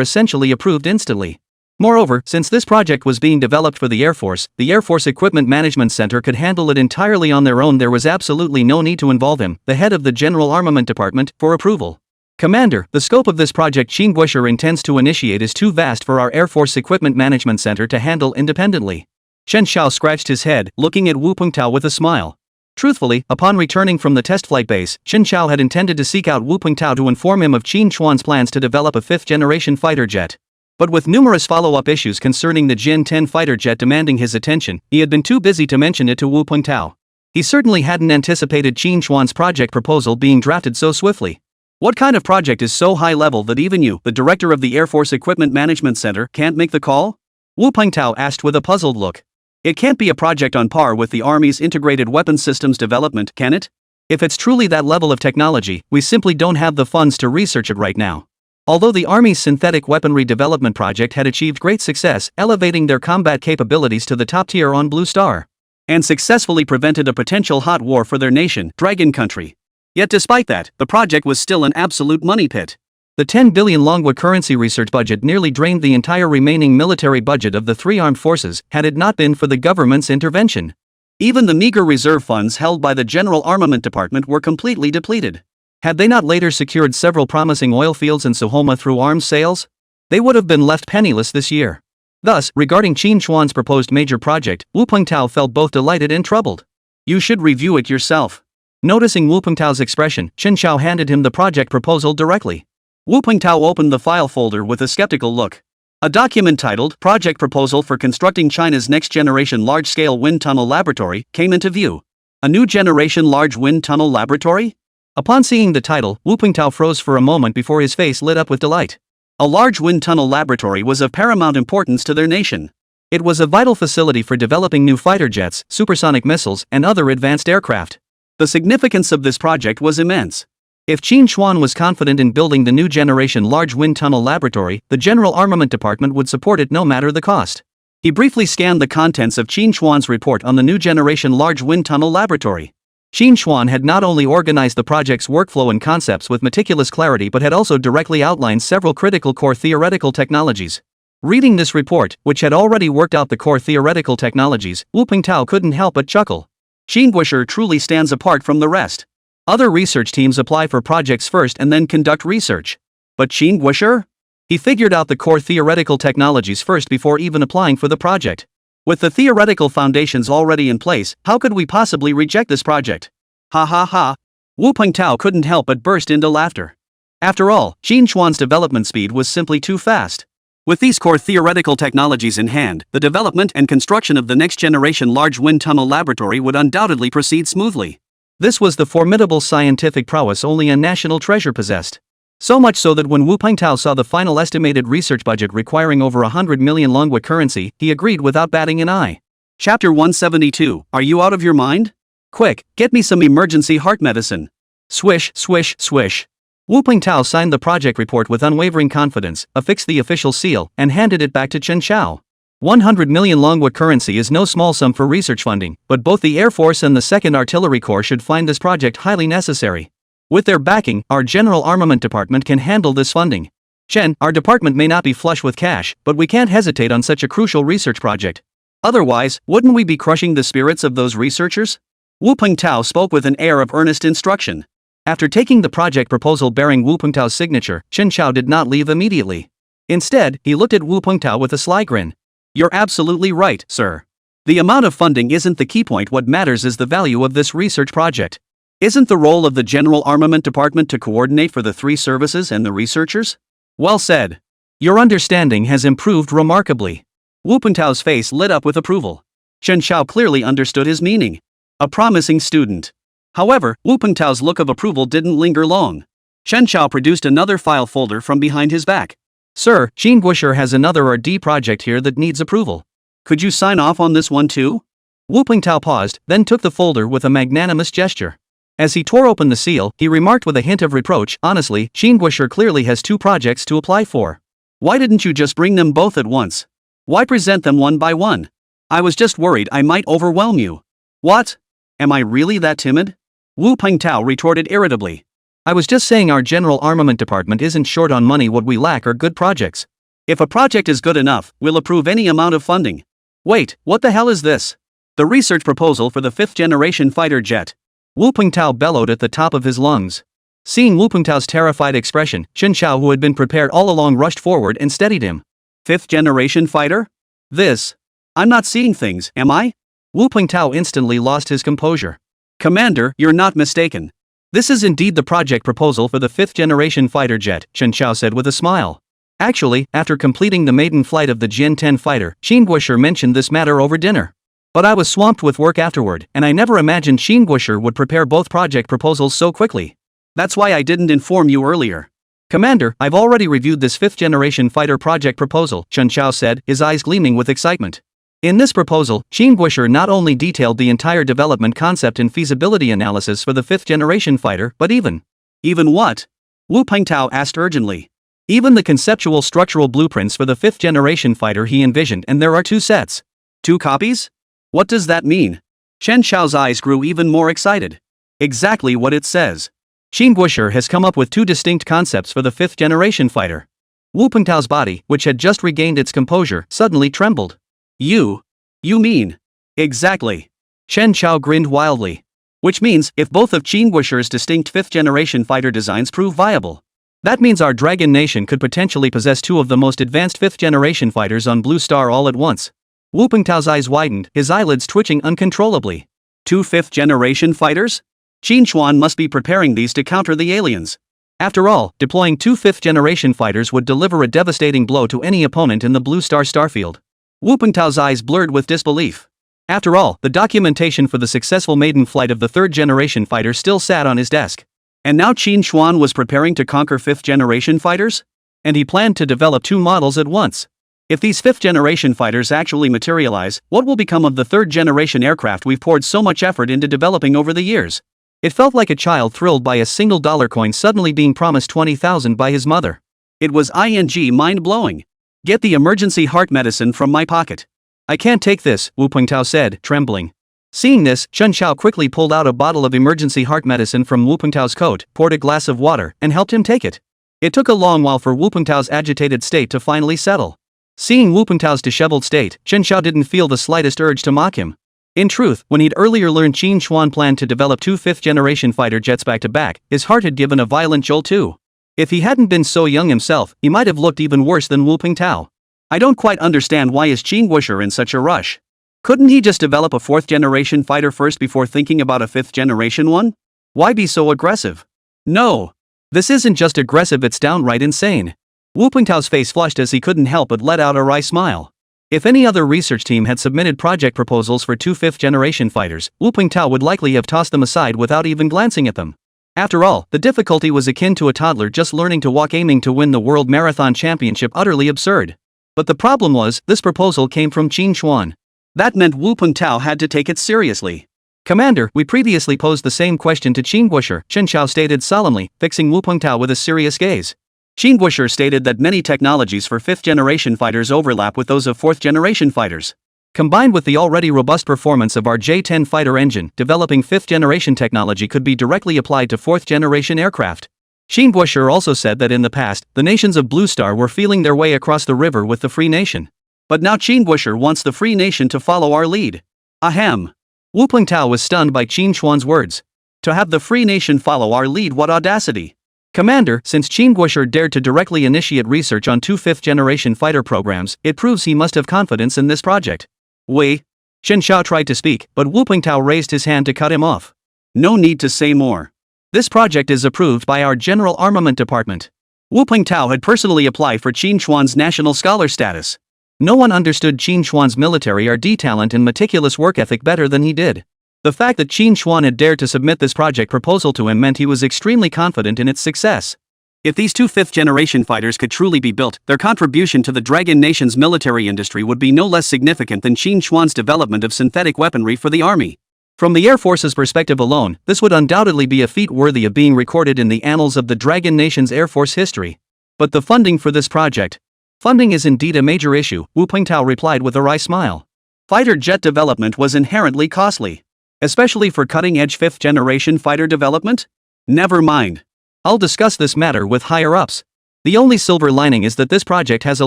essentially approved instantly. Moreover, since this project was being developed for the Air Force Equipment Management Center could handle it entirely on their own. There was absolutely no need to involve him, the head of the General Armament Department, for approval. Commander, the scope of this project Qín Chuān intends to initiate is too vast for our Air Force Equipment Management Center to handle independently. Chen Xiao scratched his head, looking at Wu Pengtao with a smile. Truthfully, upon returning from the test flight base, Chen Xiao had intended to seek out Wu Pengtao to inform him of Qín Chuān's plans to develop a fifth-generation fighter jet. But with numerous follow-up issues concerning the Jin 10 fighter jet demanding his attention, he had been too busy to mention it to Wu Pengtao. He certainly hadn't anticipated Qín Chuān's project proposal being drafted so swiftly. What kind of project is so high level that even you, the director of the Air Force Equipment Management Center, can't make the call? Wu Pengtao asked with a puzzled look. It can't be a project on par with the Army's integrated weapons systems development, can it? If it's truly that level of technology, we simply don't have the funds to research it right now. Although the Army's synthetic weaponry development project had achieved great success, elevating their combat capabilities to the top tier on Blue Star, and successfully prevented a potential hot war for their nation, Dragon Country. Yet despite that, the project was still an absolute money pit. The 10 billion Longguo currency research budget nearly drained the entire remaining military budget of the three armed forces had it not been for the government's intervention. Even the meager reserve funds held by the General Armament Department were completely depleted. Had they not later secured several promising oil fields in Soma through arms sales, they would have been left penniless this year. Thus, regarding Qín Chuān's proposed major project, Wu Pengtao felt both delighted and troubled. You should review it yourself. Noticing Wu Pengtao's expression, Chen Xiao handed him the project proposal directly. Wu Pengtao opened the file folder with a skeptical look. A document titled Project Proposal for Constructing China's Next-Generation Large-Scale Wind Tunnel Laboratory came into view. A new generation large wind tunnel laboratory? Upon seeing the title, Wu Pengtao froze for a moment before his face lit up with delight. A large wind tunnel laboratory was of paramount importance to their nation. It was a vital facility for developing new fighter jets, supersonic missiles, and other advanced aircraft. The significance of this project was immense. If Qín Chuān was confident in building the new generation large wind tunnel laboratory, the General Armament Department would support it no matter the cost. He briefly scanned the contents of Qín Chuān's report on the new generation large wind tunnel laboratory. Qín Chuān had not only organized the project's workflow and concepts with meticulous clarity but had also directly outlined several critical core theoretical technologies. Reading this report, which had already worked out the core theoretical technologies, Wu Pengtao couldn't help but chuckle. Qín Chuān truly stands apart from the rest. Other research teams apply for projects first and then conduct research. But Qín Chuān? He figured out the core theoretical technologies first before even applying for the project. With the theoretical foundations already in place, how could we possibly reject this project? Ha ha ha. Wu Pengtao couldn't help but burst into laughter. After all, Qín Chuān's development speed was simply too fast. With these core theoretical technologies in hand, the development and construction of the next-generation large wind tunnel laboratory would undoubtedly proceed smoothly. This was the formidable scientific prowess only a national treasure possessed. So much so that when Wu Pengtao saw the final estimated research budget requiring over 100 million Longguo currency, he agreed without batting an eye. Chapter 172, Are you out of your mind? Quick, get me some emergency heart medicine. Swish, swish, swish. Wu Pengtao signed the project report with unwavering confidence, affixed the official seal, and handed it back to Chen Xiao. 100 million Longguo currency is no small sum for research funding, but both the Air Force and the 2nd Artillery Corps should find this project highly necessary. With their backing, our General Armament Department can handle this funding. Chen, our department may not be flush with cash, but we can't hesitate on such a crucial research project. Otherwise, wouldn't we be crushing the spirits of those researchers? Wu Pengtao spoke with an air of earnest instruction. After taking the project proposal bearing Wu Pengtao's signature, Chen Xiao did not leave immediately. Instead, he looked at Wu Pengtao with a sly grin. You're absolutely right, sir. The amount of funding isn't the key point, what matters is the value of this research project. Isn't the role of the General Armament Department to coordinate for the three services and the researchers? Well said. Your understanding has improved remarkably. Wu Pengtao's face lit up with approval. Chen Xiao clearly understood his meaning. A promising student. However, Wu Pengtao's look of approval didn't linger long. Chen Xiao produced another file folder from behind his back. Sir, Qín Chuān has another RD project here that needs approval. Could you sign off on this one too? Wu Pengtao paused, then took the folder with a magnanimous gesture. As he tore open the seal, he remarked with a hint of reproach, honestly, Qín Chuān clearly has 2 projects to apply for. Why didn't you just bring them both at once? Why present them one by one? I was just worried I might overwhelm you. What? Am I really that timid? Wu Pengtao retorted irritably. I was just saying our general armament department isn't short on money. What we lack are good projects. If a project is good enough, we'll approve any amount of funding. Wait, what the hell is this? The research proposal for the 5th-generation fighter jet. Wu Pengtao bellowed at the top of his lungs. Seeing Wu Pengtao's terrified expression, Chen Xiao, who had been prepared all along, rushed forward and steadied him. 5th-generation fighter? I'm not seeing things, am I? Wu Pengtao instantly lost his composure. Commander, you're not mistaken. This is indeed the project proposal for the 5th-generation fighter jet, Chen Xiao said with a smile. Actually, after completing the maiden flight of the Jian 10 fighter, Qín Chuān mentioned this matter over dinner. But I was swamped with work afterward, and I never imagined Qín Chuān would prepare both project proposals so quickly. That's why I didn't inform you earlier. Commander, I've already reviewed this 5th-generation fighter project proposal, Chen Xiao said, his eyes gleaming with excitement. In this proposal, Qín Chuān not only detailed the entire development concept and feasibility analysis for the 5th-generation fighter, but even what? Wu Pengtao asked urgently. Even the conceptual structural blueprints for the 5th-generation fighter he envisioned, and there are 2 sets. 2 copies? What does that mean? Chen Xiao's eyes grew even more excited. Exactly what it says. Qín Chuān has come up with 2 distinct concepts for the 5th-generation fighter. Wu Pengtao's body, which had just regained its composure, suddenly trembled. You mean? Exactly. Chen Xiao grinned wildly. Which means, if both of Qín Chuān's distinct 5th-generation fighter designs prove viable, that means our Dragon Nation could potentially possess 2 of the most advanced 5th-generation fighters on Blue Star all at once. Wu Pengtao's eyes widened, his eyelids twitching uncontrollably. 2 5th-generation fighters? Qín Chuān must be preparing these to counter the aliens. After all, deploying 2 5th-generation fighters would deliver a devastating blow to any opponent in the Blue Star starfield. Wu Pengtao's eyes blurred with disbelief. After all, the documentation for the successful maiden flight of the 3rd-generation fighter still sat on his desk. And now Qín Chuān was preparing to conquer 5th-generation fighters? And he planned to develop 2 models at once. If these 5th-generation fighters actually materialize, what will become of the 3rd-generation aircraft we've poured so much effort into developing over the years? It felt like a child thrilled by a single dollar coin suddenly being promised 20,000 by his mother. It was mind-blowing. Get the emergency heart medicine from my pocket. I can't take this, Wu Pengtao said, trembling. Seeing this, Chen Xiao quickly pulled out a bottle of emergency heart medicine from Wu Pengtao's coat, poured a glass of water, and helped him take it. It took a long while for Wu Pengtao's agitated state to finally settle. Seeing Wu Pengtao's disheveled state, Chen Xiao didn't feel the slightest urge to mock him. In truth, when he'd earlier learned Qín Chuān planned to develop 2 5th-generation fighter jets back-to-back, his heart had given a violent jolt too. If he hadn't been so young himself, he might have looked even worse than Wu Pengtao. I don't quite understand why is Qín Chuān in such a rush. Couldn't he just develop a 4th-generation fighter first before thinking about a 5th-generation one? Why be so aggressive? No. This isn't just aggressive, it's downright insane. Wu Pengtao's face flushed as he couldn't help but let out a wry smile. If any other research team had submitted project proposals for 2 5th-generation fighters, Wu Pengtao would likely have tossed them aside without even glancing at them. After all, the difficulty was akin to a toddler just learning to walk aiming to win the World Marathon Championship, utterly absurd. But the problem was, this proposal came from Qín Chuān. That meant Wu Pengtao had to take it seriously. Commander, we previously posed the same question to Qín Chuān, Chen Xiao stated solemnly, fixing Wu Pengtao with a serious gaze. Qín Chuān stated that many technologies for 5th-generation fighters overlap with those of 4th-generation fighters. Combined with the already robust performance of our J-10 fighter engine, developing 5th-generation technology could be directly applied to 4th-generation aircraft. Qín Chuān also said that in the past, the nations of Blue Star were feeling their way across the river with the Free Nation. But now Qín Chuān wants the Free Nation to follow our lead. Ahem. Wu Pengtao was stunned by Qín Chuān's words. To have the Free Nation follow our lead, what audacity! Commander, since Qín Chuān dared to directly initiate research on 2 5th-generation fighter programs, it proves he must have confidence in this project. Wei. Chen Xiao tried to speak, but Wu Pengtao raised his hand to cut him off. No need to say more. This project is approved by our General Armament Department. Wu Pengtao had personally applied for Qín Chuān's national scholar status. No one understood Qín Chuān's military RD talent and meticulous work ethic better than he did. The fact that Qín Chuān had dared to submit this project proposal to him meant he was extremely confident in its success. If these 2 5th-generation fighters could truly be built, their contribution to the Dragon Nation's military industry would be no less significant than Qín Chuān's development of synthetic weaponry for the army. From the Air Force's perspective alone, this would undoubtedly be a feat worthy of being recorded in the annals of the Dragon Nation's Air Force history. But the funding for this project. Funding is indeed a major issue, Wu Pengtao replied with a wry smile. Fighter jet development was inherently costly. Especially for cutting-edge 5th-generation fighter development? Never mind. I'll discuss this matter with higher-ups. The only silver lining is that this project has a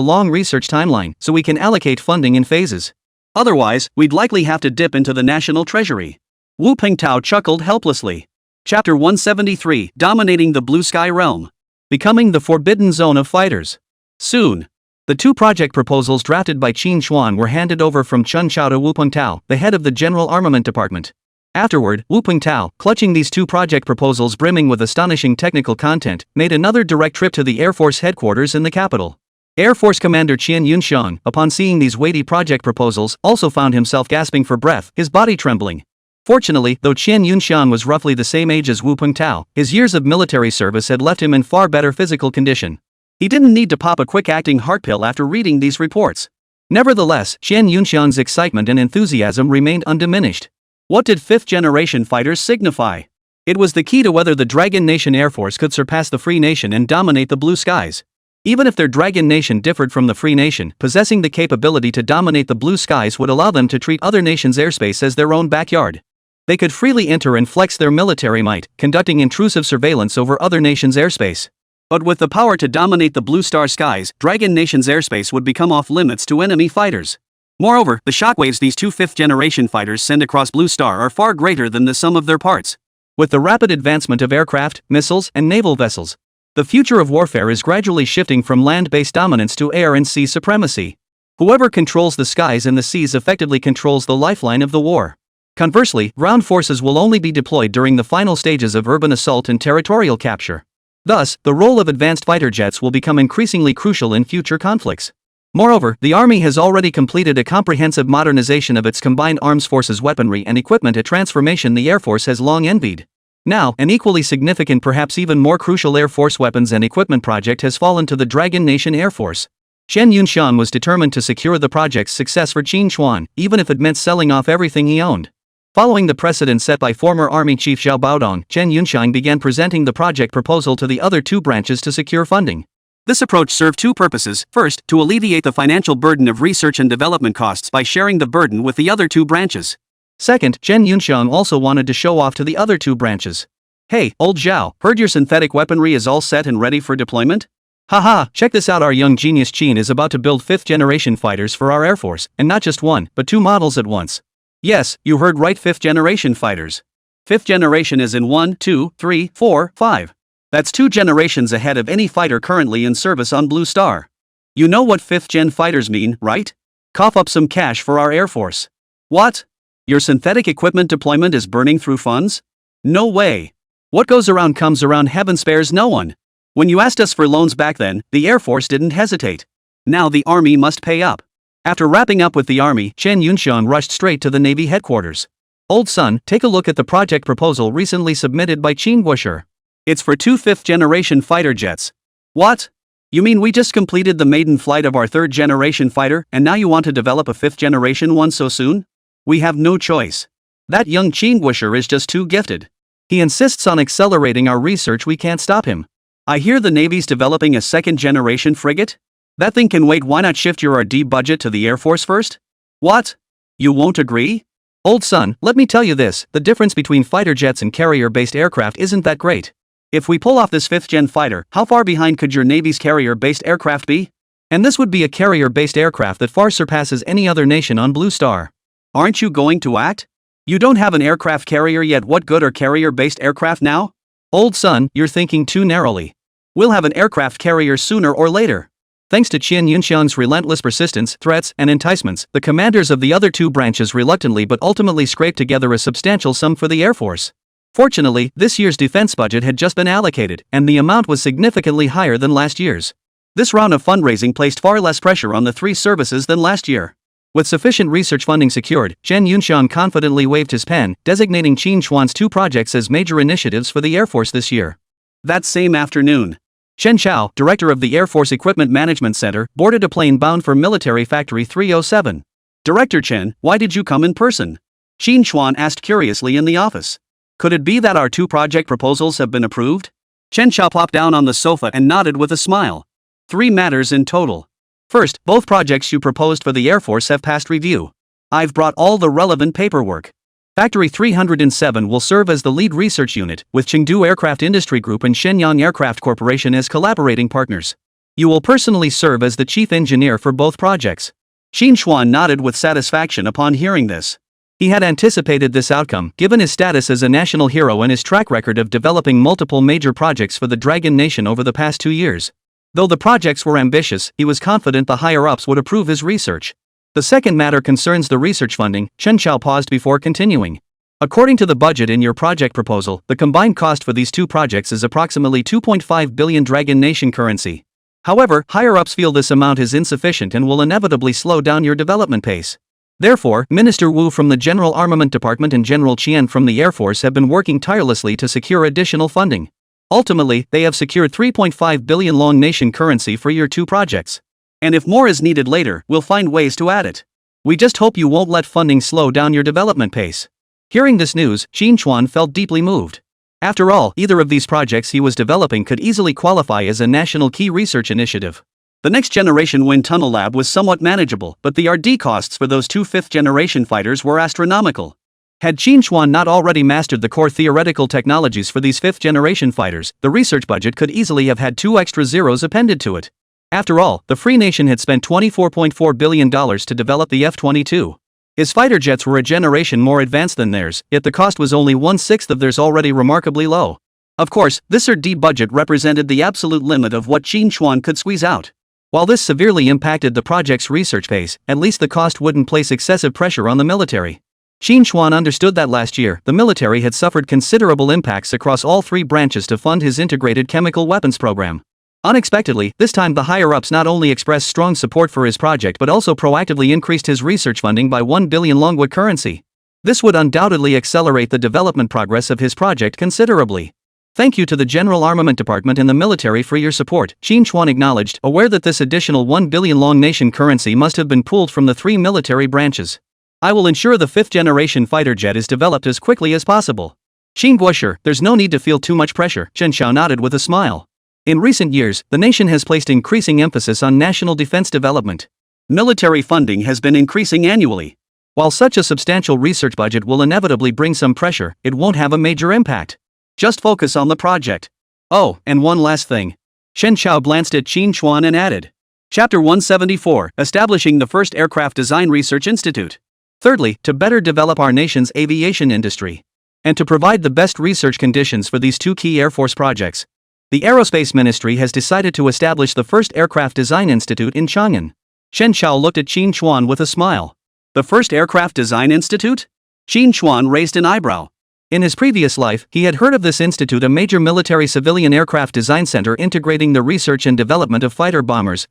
long research timeline, so we can allocate funding in phases. Otherwise, we'd likely have to dip into the national treasury. Wu Pingtao chuckled helplessly. Chapter 173, Dominating the Blue Sky Realm. Becoming the Forbidden Zone of Fighters. Soon. The 2 project proposals drafted by Qín Chuān were handed over from Chen Chao to Wu Pingtao, the head of the General Armament Department. Afterward, Wu Pingtao, clutching these 2 project proposals brimming with astonishing technical content, made another direct trip to the Air Force headquarters in the capital. Air Force Commander Qín Chuān, upon seeing these weighty project proposals, also found himself gasping for breath, his body trembling. Fortunately, though Qín Chuān was roughly the same age as Wu Pingtao, his years of military service had left him in far better physical condition. He didn't need to pop a quick-acting heart pill after reading these reports. Nevertheless, Qín Chuān's excitement and enthusiasm remained undiminished. What did 5th-generation fighters signify? It was the key to whether the Dragon Nation Air Force could surpass the Free Nation and dominate the blue skies. Even if their Dragon Nation differed from the Free Nation, possessing the capability to dominate the blue skies would allow them to treat other nations' airspace as their own backyard. They could freely enter and flex their military might, conducting intrusive surveillance over other nations' airspace. But with the power to dominate the blue star skies, Dragon Nation's airspace would become off-limits to enemy fighters. Moreover, the shockwaves these 2 5th-generation fighters send across Blue Star are far greater than the sum of their parts. With the rapid advancement of aircraft, missiles, and naval vessels, the future of warfare is gradually shifting from land-based dominance to air and sea supremacy. Whoever controls the skies and the seas effectively controls the lifeline of the war. Conversely, ground forces will only be deployed during the final stages of urban assault and territorial capture. Thus, the role of advanced fighter jets will become increasingly crucial in future conflicts. Moreover, the Army has already completed a comprehensive modernization of its combined arms forces weaponry and equipment, a transformation the Air Force has long envied. Now, an equally significant, perhaps even more crucial Air Force weapons and equipment project has fallen to the Dragon Nation Air Force. Qín Chuān was determined to secure the project's success for Qín Chuān, even if it meant selling off everything he owned. Following the precedent set by former Army Chief Zhao Baodong, Qín Chuān began presenting the project proposal to the other 2 branches to secure funding. This approach served 2 purposes. First, to alleviate the financial burden of research and development costs by sharing the burden with the other 2 branches. Second, Qín Chuān also wanted to show off to the other 2 branches. Hey, old Zhao, heard your synthetic weaponry is all set and ready for deployment? Haha, check this out, our young genius Qín is about to build 5th-generation fighters for our Air Force, and not just 1, but 2 models at once. Yes, you heard right, 5th-generation fighters. 5th generation is in 1, 2, 3, 4, 5. That's 2 generations ahead of any fighter currently in service on Blue Star. You know what 5th-gen fighters mean, right? Cough up some cash for our Air Force. What? Your synthetic equipment deployment is burning through funds? No way. What goes around comes around, heaven spares no one. When you asked us for loans back then, the Air Force didn't hesitate. Now the Army must pay up. After wrapping up with the Army, Qín Chuān rushed straight to the Navy headquarters. Old son, take a look at the project proposal recently submitted by Qín Chuān. It's for 2 5th-generation fighter jets. What? You mean we just completed the maiden flight of our 3rd-generation fighter, and now you want to develop a 5th-generation one so soon? We have no choice. That young Qín Chuān is just too gifted. He insists on accelerating our research, we can't stop him. I hear the Navy's developing a 2nd-generation frigate? That thing can wait, why not shift your R&D budget to the Air Force first? What? You won't agree? Old son, let me tell you this, the difference between fighter jets and carrier-based aircraft isn't that great. If we pull off this 5th-gen fighter, how far behind could your Navy's carrier-based aircraft be? And this would be a carrier-based aircraft that far surpasses any other nation on Blue Star. Aren't you going to act? You don't have an aircraft carrier yet, what good are carrier-based aircraft now? Old son, you're thinking too narrowly. We'll have an aircraft carrier sooner or later. Thanks to Qín Chuān's relentless persistence, threats, and enticements, the commanders of the other 2 branches reluctantly but ultimately scraped together a substantial sum for the Air Force. Fortunately, this year's defense budget had just been allocated, and the amount was significantly higher than last year's. This round of fundraising placed far less pressure on the 3 services than last year. With sufficient research funding secured, Qín Chuān confidently waved his pen, designating Qín Chuān's 2 projects as major initiatives for the Air Force this year. That same afternoon, Chen Chao, director of the Air Force Equipment Management Center, boarded a plane bound for Military Factory 307. Director Chen, why did you come in person? Qín Chuān asked curiously in the office. Could it be that our 2 project proposals have been approved? Chen Chao plopped down on the sofa and nodded with a smile. 3 matters in total. First, both projects you proposed for the Air Force have passed review. I've brought all the relevant paperwork. Factory 307 will serve as the lead research unit, with Chengdu Aircraft Industry Group and Shenyang Aircraft Corporation as collaborating partners. You will personally serve as the chief engineer for both projects. Qín Chuān nodded with satisfaction upon hearing this. He had anticipated this outcome, given his status as a national hero and his track record of developing multiple major projects for the Dragon Nation over the past 2 years. Though the projects were ambitious, he was confident the higher-ups would approve his research. The second matter concerns the research funding. Chen Qiao paused before continuing. According to the budget in your project proposal, the combined cost for these two projects is approximately 2.5 billion Dragon Nation currency. However, higher-ups feel this amount is insufficient and will inevitably slow down your development pace. Therefore, Minister Wu from the General Armament Department and General Qian from the Air Force have been working tirelessly to secure additional funding. Ultimately, they have secured 3.5 billion Long Nation currency for your two projects. And if more is needed later, we'll find ways to add it. We just hope you won't let funding slow down your development pace. Hearing this news, Qín Chuān felt deeply moved. After all, either of these projects he was developing could easily qualify as a national key research initiative. The next generation wind tunnel lab was somewhat manageable, but the R&D costs for those two fifth-generation fighters were astronomical. Had Qín Chuān not already mastered the core theoretical technologies for these fifth-generation fighters, the research budget could easily have had 2 extra zeros appended to it. After all, the Free Nation had spent $24.4 billion to develop the F-22. His fighter jets were a generation more advanced than theirs, yet the cost was only 1/6 of theirs, already remarkably low. Of course, this R&D budget represented the absolute limit of what Qín Chuān could squeeze out. While this severely impacted the project's research pace, at least the cost wouldn't place excessive pressure on the military. Qín Chuān understood that last year, the military had suffered considerable impacts across all three branches to fund his integrated chemical weapons program. Unexpectedly, this time the higher-ups not only expressed strong support for his project but also proactively increased his research funding by 1 billion Longguo currency. This would undoubtedly accelerate the development progress of his project considerably. Thank you to the General Armament Department and the military for your support, Qín Chuān acknowledged, aware that this additional 1 billion Long Nation currency must have been pooled from the three military branches. I will ensure the fifth-generation fighter jet is developed as quickly as possible. Qín Guosher, there's no need to feel too much pressure, Chen Qiao nodded with a smile. In recent years, the nation has placed increasing emphasis on national defense development. Military funding has been increasing annually. While such a substantial research budget will inevitably bring some pressure, it won't have a major impact. Just focus on the project. Oh, and one last thing. Chen Qiao glanced at Qín Chuān and added. Chapter 174, Establishing the First Aircraft Design Research Institute. Thirdly, to better develop our nation's aviation industry. And to provide the best research conditions for these two key Air Force projects. The Aerospace Ministry has decided to establish the first Aircraft Design Institute in Chang'an. Chen Qiao looked at Qín Chuān with a smile. The first Aircraft Design Institute? Qín Chuān raised an eyebrow. In his previous life, he had heard of this institute, a major military civilian aircraft design center integrating the research and development of fighter bombers,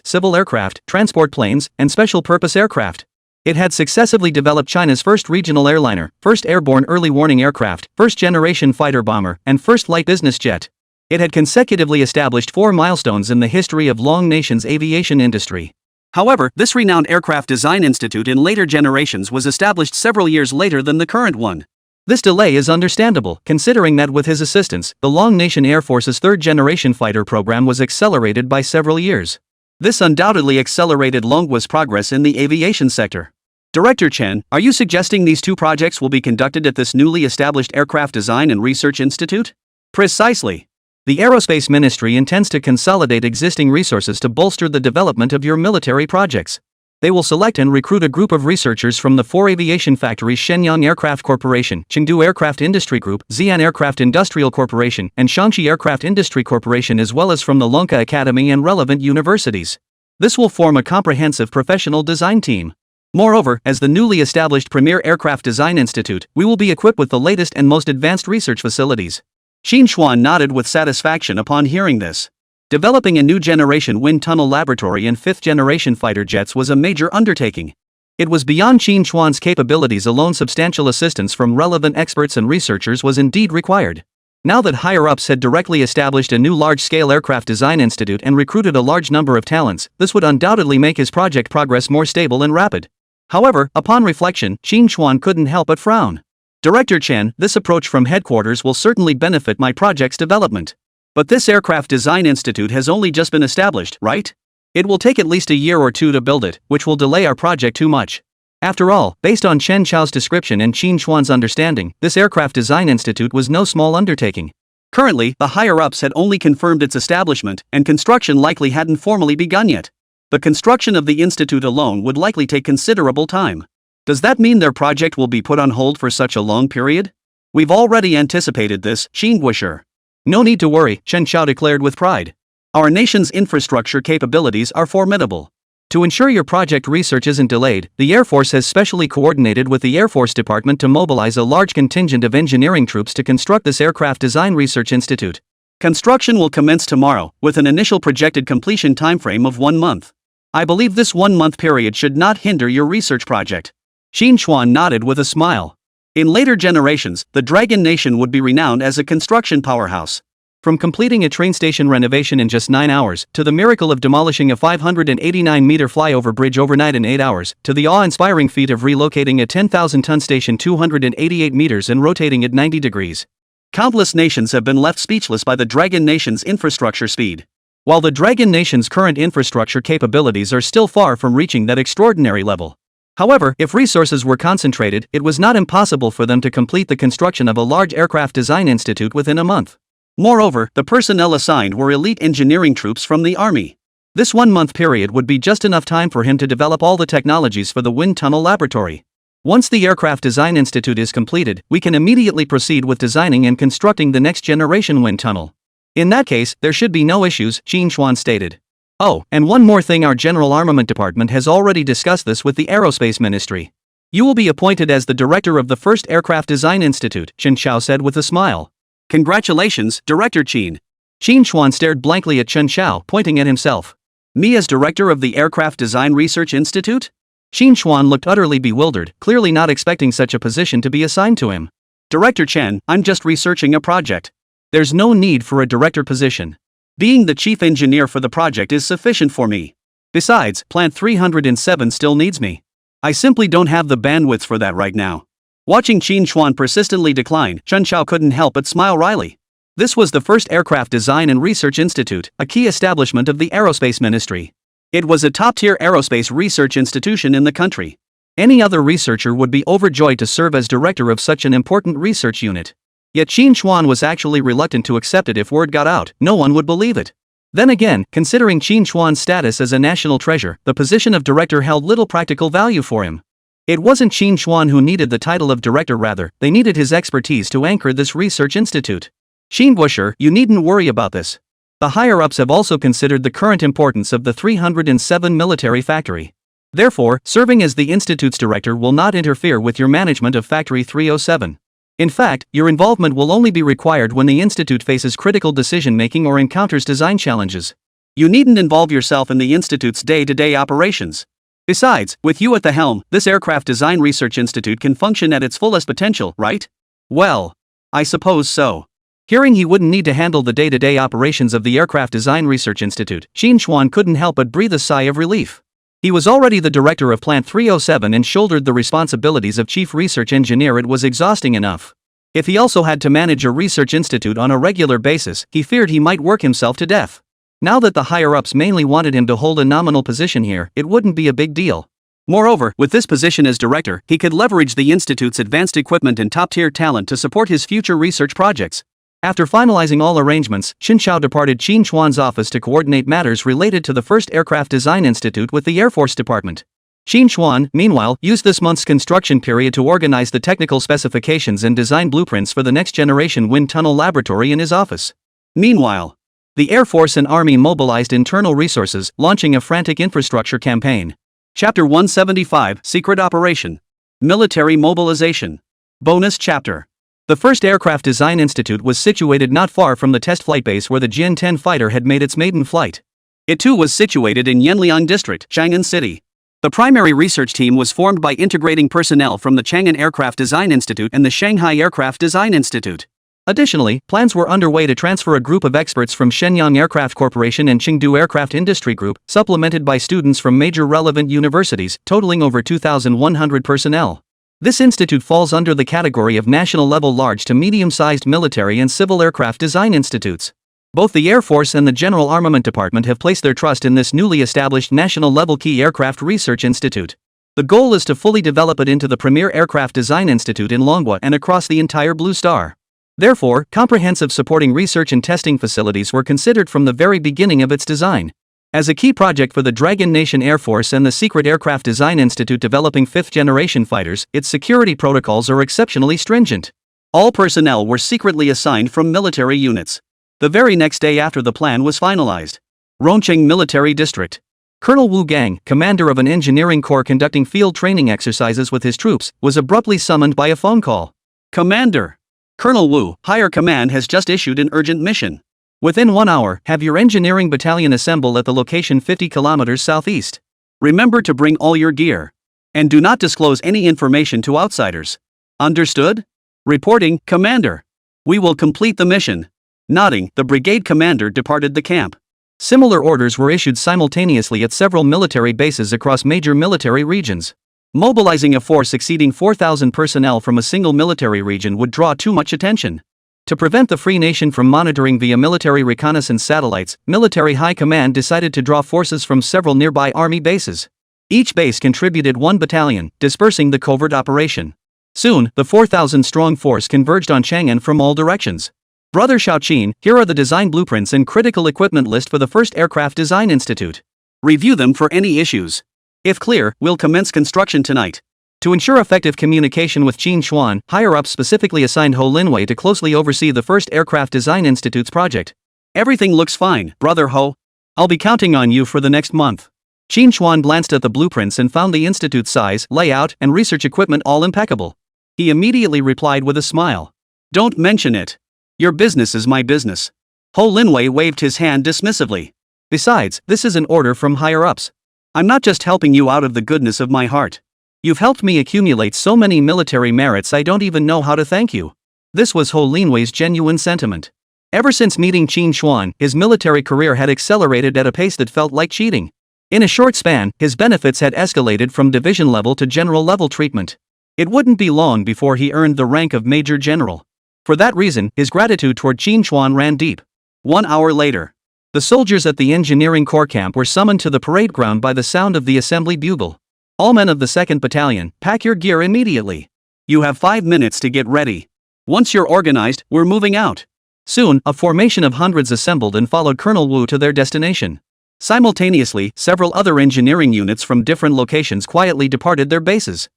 civil aircraft, transport planes, and special-purpose aircraft. It had successively developed China's first regional airliner, first airborne early warning aircraft, first-generation fighter bomber, and first light business jet. It had consecutively established 4 milestones in the history of Long Nation's aviation industry. However, this renowned Aircraft Design Institute in later generations was established several years later than the current one. This delay is understandable, considering that with his assistance, the Long Nation Air Force's third-generation fighter program was accelerated by several years. This undoubtedly accelerated Longguo's progress in the aviation sector. Director Chen, are you suggesting these two projects will be conducted at this newly established Aircraft Design and Research Institute? Precisely. The Aerospace Ministry intends to consolidate existing resources to bolster the development of your military projects. They will select and recruit a group of researchers from the 4 aviation factories: Shenyang Aircraft Corporation, Chengdu Aircraft Industry Group, Xi'an Aircraft Industrial Corporation, and Shaanxi Aircraft Industry Corporation, as well as from the Longguo Academy and relevant universities. This will form a comprehensive professional design team. Moreover, as the newly established Premier Aircraft Design Institute, we will be equipped with the latest and most advanced research facilities. Qín Chuān nodded with satisfaction upon hearing this. Developing a new generation wind tunnel laboratory and fifth-generation fighter jets was a major undertaking. It was beyond Qín Chuān's capabilities alone. Substantial assistance from relevant experts and researchers was indeed required. Now that higher-ups had directly established a new large-scale aircraft design institute and recruited a large number of talents, this would undoubtedly make his project progress more stable and rapid. However, upon reflection, Qín Chuān couldn't help but frown. Director Chen, this approach from headquarters will certainly benefit my project's development. But this Aircraft Design Institute has only just been established, right? It will take at least a year or two to build it, which will delay our project too much. After all, based on Chen Chao's description and Qín Chuān's understanding, this aircraft design institute was no small undertaking. Currently, the higher-ups had only confirmed its establishment, and construction likely hadn't formally begun yet. The construction of the institute alone would likely take considerable time. Does that mean their project will be put on hold for such a long period? We've already anticipated this, Xinguo. No need to worry, Chen Chao declared with pride. Our nation's infrastructure capabilities are formidable. To ensure your project research isn't delayed, the Air Force has specially coordinated with the Air Force Department to mobilize a large contingent of engineering troops to construct this Aircraft Design Research Institute. Construction will commence tomorrow, with an initial projected completion timeframe of 1 month. I believe this 1-month period should not hinder your research project. Qín Chuān nodded with a smile. In later generations, the Dragon Nation would be renowned as a construction powerhouse. From completing a train station renovation in just 9 hours, to the miracle of demolishing a 589-meter flyover bridge overnight in 8 hours, to the awe-inspiring feat of relocating a 10,000-ton station 288 meters and rotating at 90 degrees. Countless nations have been left speechless by the Dragon Nation's infrastructure speed. While the Dragon Nation's current infrastructure capabilities are still far from reaching that extraordinary level. However, if resources were concentrated, it was not impossible for them to complete the construction of a large aircraft design institute within a month. Moreover, the personnel assigned were elite engineering troops from the army. This 1-month period would be just enough time for him to develop all the technologies for the wind tunnel laboratory. Once the Aircraft Design Institute is completed, we can immediately proceed with designing and constructing the next generation wind tunnel. In that case, there should be no issues, Qín Chuān stated. Oh, and one more thing, our General Armament Department has already discussed this with the Aerospace Ministry. You will be appointed as the director of the first Aircraft Design Institute, Chen Chao said with a smile. Congratulations, Director Qín. Qín Chuān stared blankly at Chen Chao, pointing at himself. Me as director of the Aircraft Design Research Institute? Qín Chuān looked utterly bewildered, clearly not expecting such a position to be assigned to him. Director Chen, I'm just researching a project. There's no need for a director position. Being the chief engineer for the project is sufficient for me. Besides, Plant 307 still needs me. I simply don't have the bandwidth for that right now. Watching Qín Chuān persistently decline, Chen Chao couldn't help but smile wryly. This was the first Aircraft Design and Research Institute, a key establishment of the Aerospace Ministry. It was a top-tier aerospace research institution in the country. Any other researcher would be overjoyed to serve as director of such an important research unit. Yet Qín Chuān was actually reluctant to accept it. If word got out, no one would believe it. Then again, considering Qín Chuān's status as a national treasure, the position of director held little practical value for him. It wasn't Qín Chuān who needed the title of director, rather, they needed his expertise to anchor this research institute. Xinguo, you needn't worry about this. The higher-ups have also considered the current importance of the 307 military factory. Therefore, serving as the institute's director will not interfere with your management of Factory 307. In fact, your involvement will only be required when the institute faces critical decision-making or encounters design challenges. You needn't involve yourself in the institute's day-to-day operations. Besides, with you at the helm, this Aircraft Design Research Institute can function at its fullest potential, right? Well, I suppose so. Hearing he wouldn't need to handle the day-to-day operations of the Aircraft Design Research Institute, Qín Chuān couldn't help but breathe a sigh of relief. He was already the director of Plant 307 and shouldered the responsibilities of chief research engineer. It was exhausting enough. If he also had to manage a research institute on a regular basis, he feared he might work himself to death. Now that the higher-ups mainly wanted him to hold a nominal position here, it wouldn't be a big deal. Moreover, with this position as director, he could leverage the institute's advanced equipment and top-tier talent to support his future research projects. After finalizing all arrangements, Chen Chao departed Qín Chuān's office to coordinate matters related to the first Aircraft Design Institute with the Air Force Department. Qín Chuān, meanwhile, used this month's construction period to organize the technical specifications and design blueprints for the next-generation wind tunnel laboratory in his office. Meanwhile, the Air Force and Army mobilized internal resources, launching a frantic infrastructure campaign. Chapter 175, Secret Operation. Military Mobilization. Bonus Chapter. The first Aircraft Design Institute was situated not far from the test flight base where the Jian-10 fighter had made its maiden flight. It too was situated in Yanliang District, Chang'an City. The primary research team was formed by integrating personnel from the Chang'an Aircraft Design Institute and the Shanghai Aircraft Design Institute. Additionally, plans were underway to transfer a group of experts from Shenyang Aircraft Corporation and Chengdu Aircraft Industry Group, supplemented by students from major relevant universities, totaling over 2,100 personnel. This institute falls under the category of national-level large to medium-sized military and civil aircraft design institutes. Both the Air Force and the General Armament Department have placed their trust in this newly established national-level key aircraft research institute. The goal is to fully develop it into the premier aircraft design institute in Longguo and across the entire Blue Star. Therefore, comprehensive supporting research and testing facilities were considered from the very beginning of its design. As a key project for the Dragon Nation Air Force and the Secret Aircraft Design Institute developing 5th-generation fighters, its security protocols are exceptionally stringent. All personnel were secretly assigned from military units. The very next day after the plan was finalized. Rongqing Military District. Colonel Wu Gang, commander of an engineering corps conducting field training exercises with his troops, was abruptly summoned by a phone call. Commander! Colonel Wu, higher command has just issued an urgent mission. Within 1 hour, have your engineering battalion assemble at the location 50 kilometers southeast. Remember to bring all your gear. And do not disclose any information to outsiders. Understood? Reporting, Commander. We will complete the mission. Nodding, the brigade commander departed the camp. Similar orders were issued simultaneously at several military bases across major military regions. Mobilizing a force exceeding 4,000 personnel from a single military region would draw too much attention. To prevent the Free Nation from monitoring via military reconnaissance satellites, military high command decided to draw forces from several nearby army bases. Each base contributed 1 battalion, dispersing the covert operation. Soon, the 4,000-strong force converged on Chang'an from all directions. Brother Shaoqin, here are the design blueprints and critical equipment list for the first Aircraft Design Institute. Review them for any issues. If clear, we'll commence construction tonight. To ensure effective communication with Qín Chuān, higher-ups specifically assigned Ho Linwei to closely oversee the first Aircraft Design Institute's project. Everything looks fine, Brother Ho. I'll be counting on you for the next month. Qín Chuān glanced at the blueprints and found the institute's size, layout, and research equipment all impeccable. He immediately replied with a smile. Don't mention it. Your business is my business. Ho Linwei waved his hand dismissively. Besides, this is an order from higher-ups. I'm not just helping you out of the goodness of my heart. You've helped me accumulate so many military merits I don't even know how to thank you. This was Ho Linwei's genuine sentiment. Ever since meeting Qín Chuān, his military career had accelerated at a pace that felt like cheating. In a short span, his benefits had escalated from division level to general level treatment. It wouldn't be long before he earned the rank of Major General. For that reason, his gratitude toward Qín Chuān ran deep. 1 hour later, the soldiers at the engineering corps camp were summoned to the parade ground by the sound of the assembly bugle. All men of the 2nd Battalion, pack your gear immediately. You have 5 minutes to get ready. Once you're organized, we're moving out. Soon, a formation of hundreds assembled and followed Colonel Wu to their destination. Simultaneously, several other engineering units from different locations quietly departed their bases.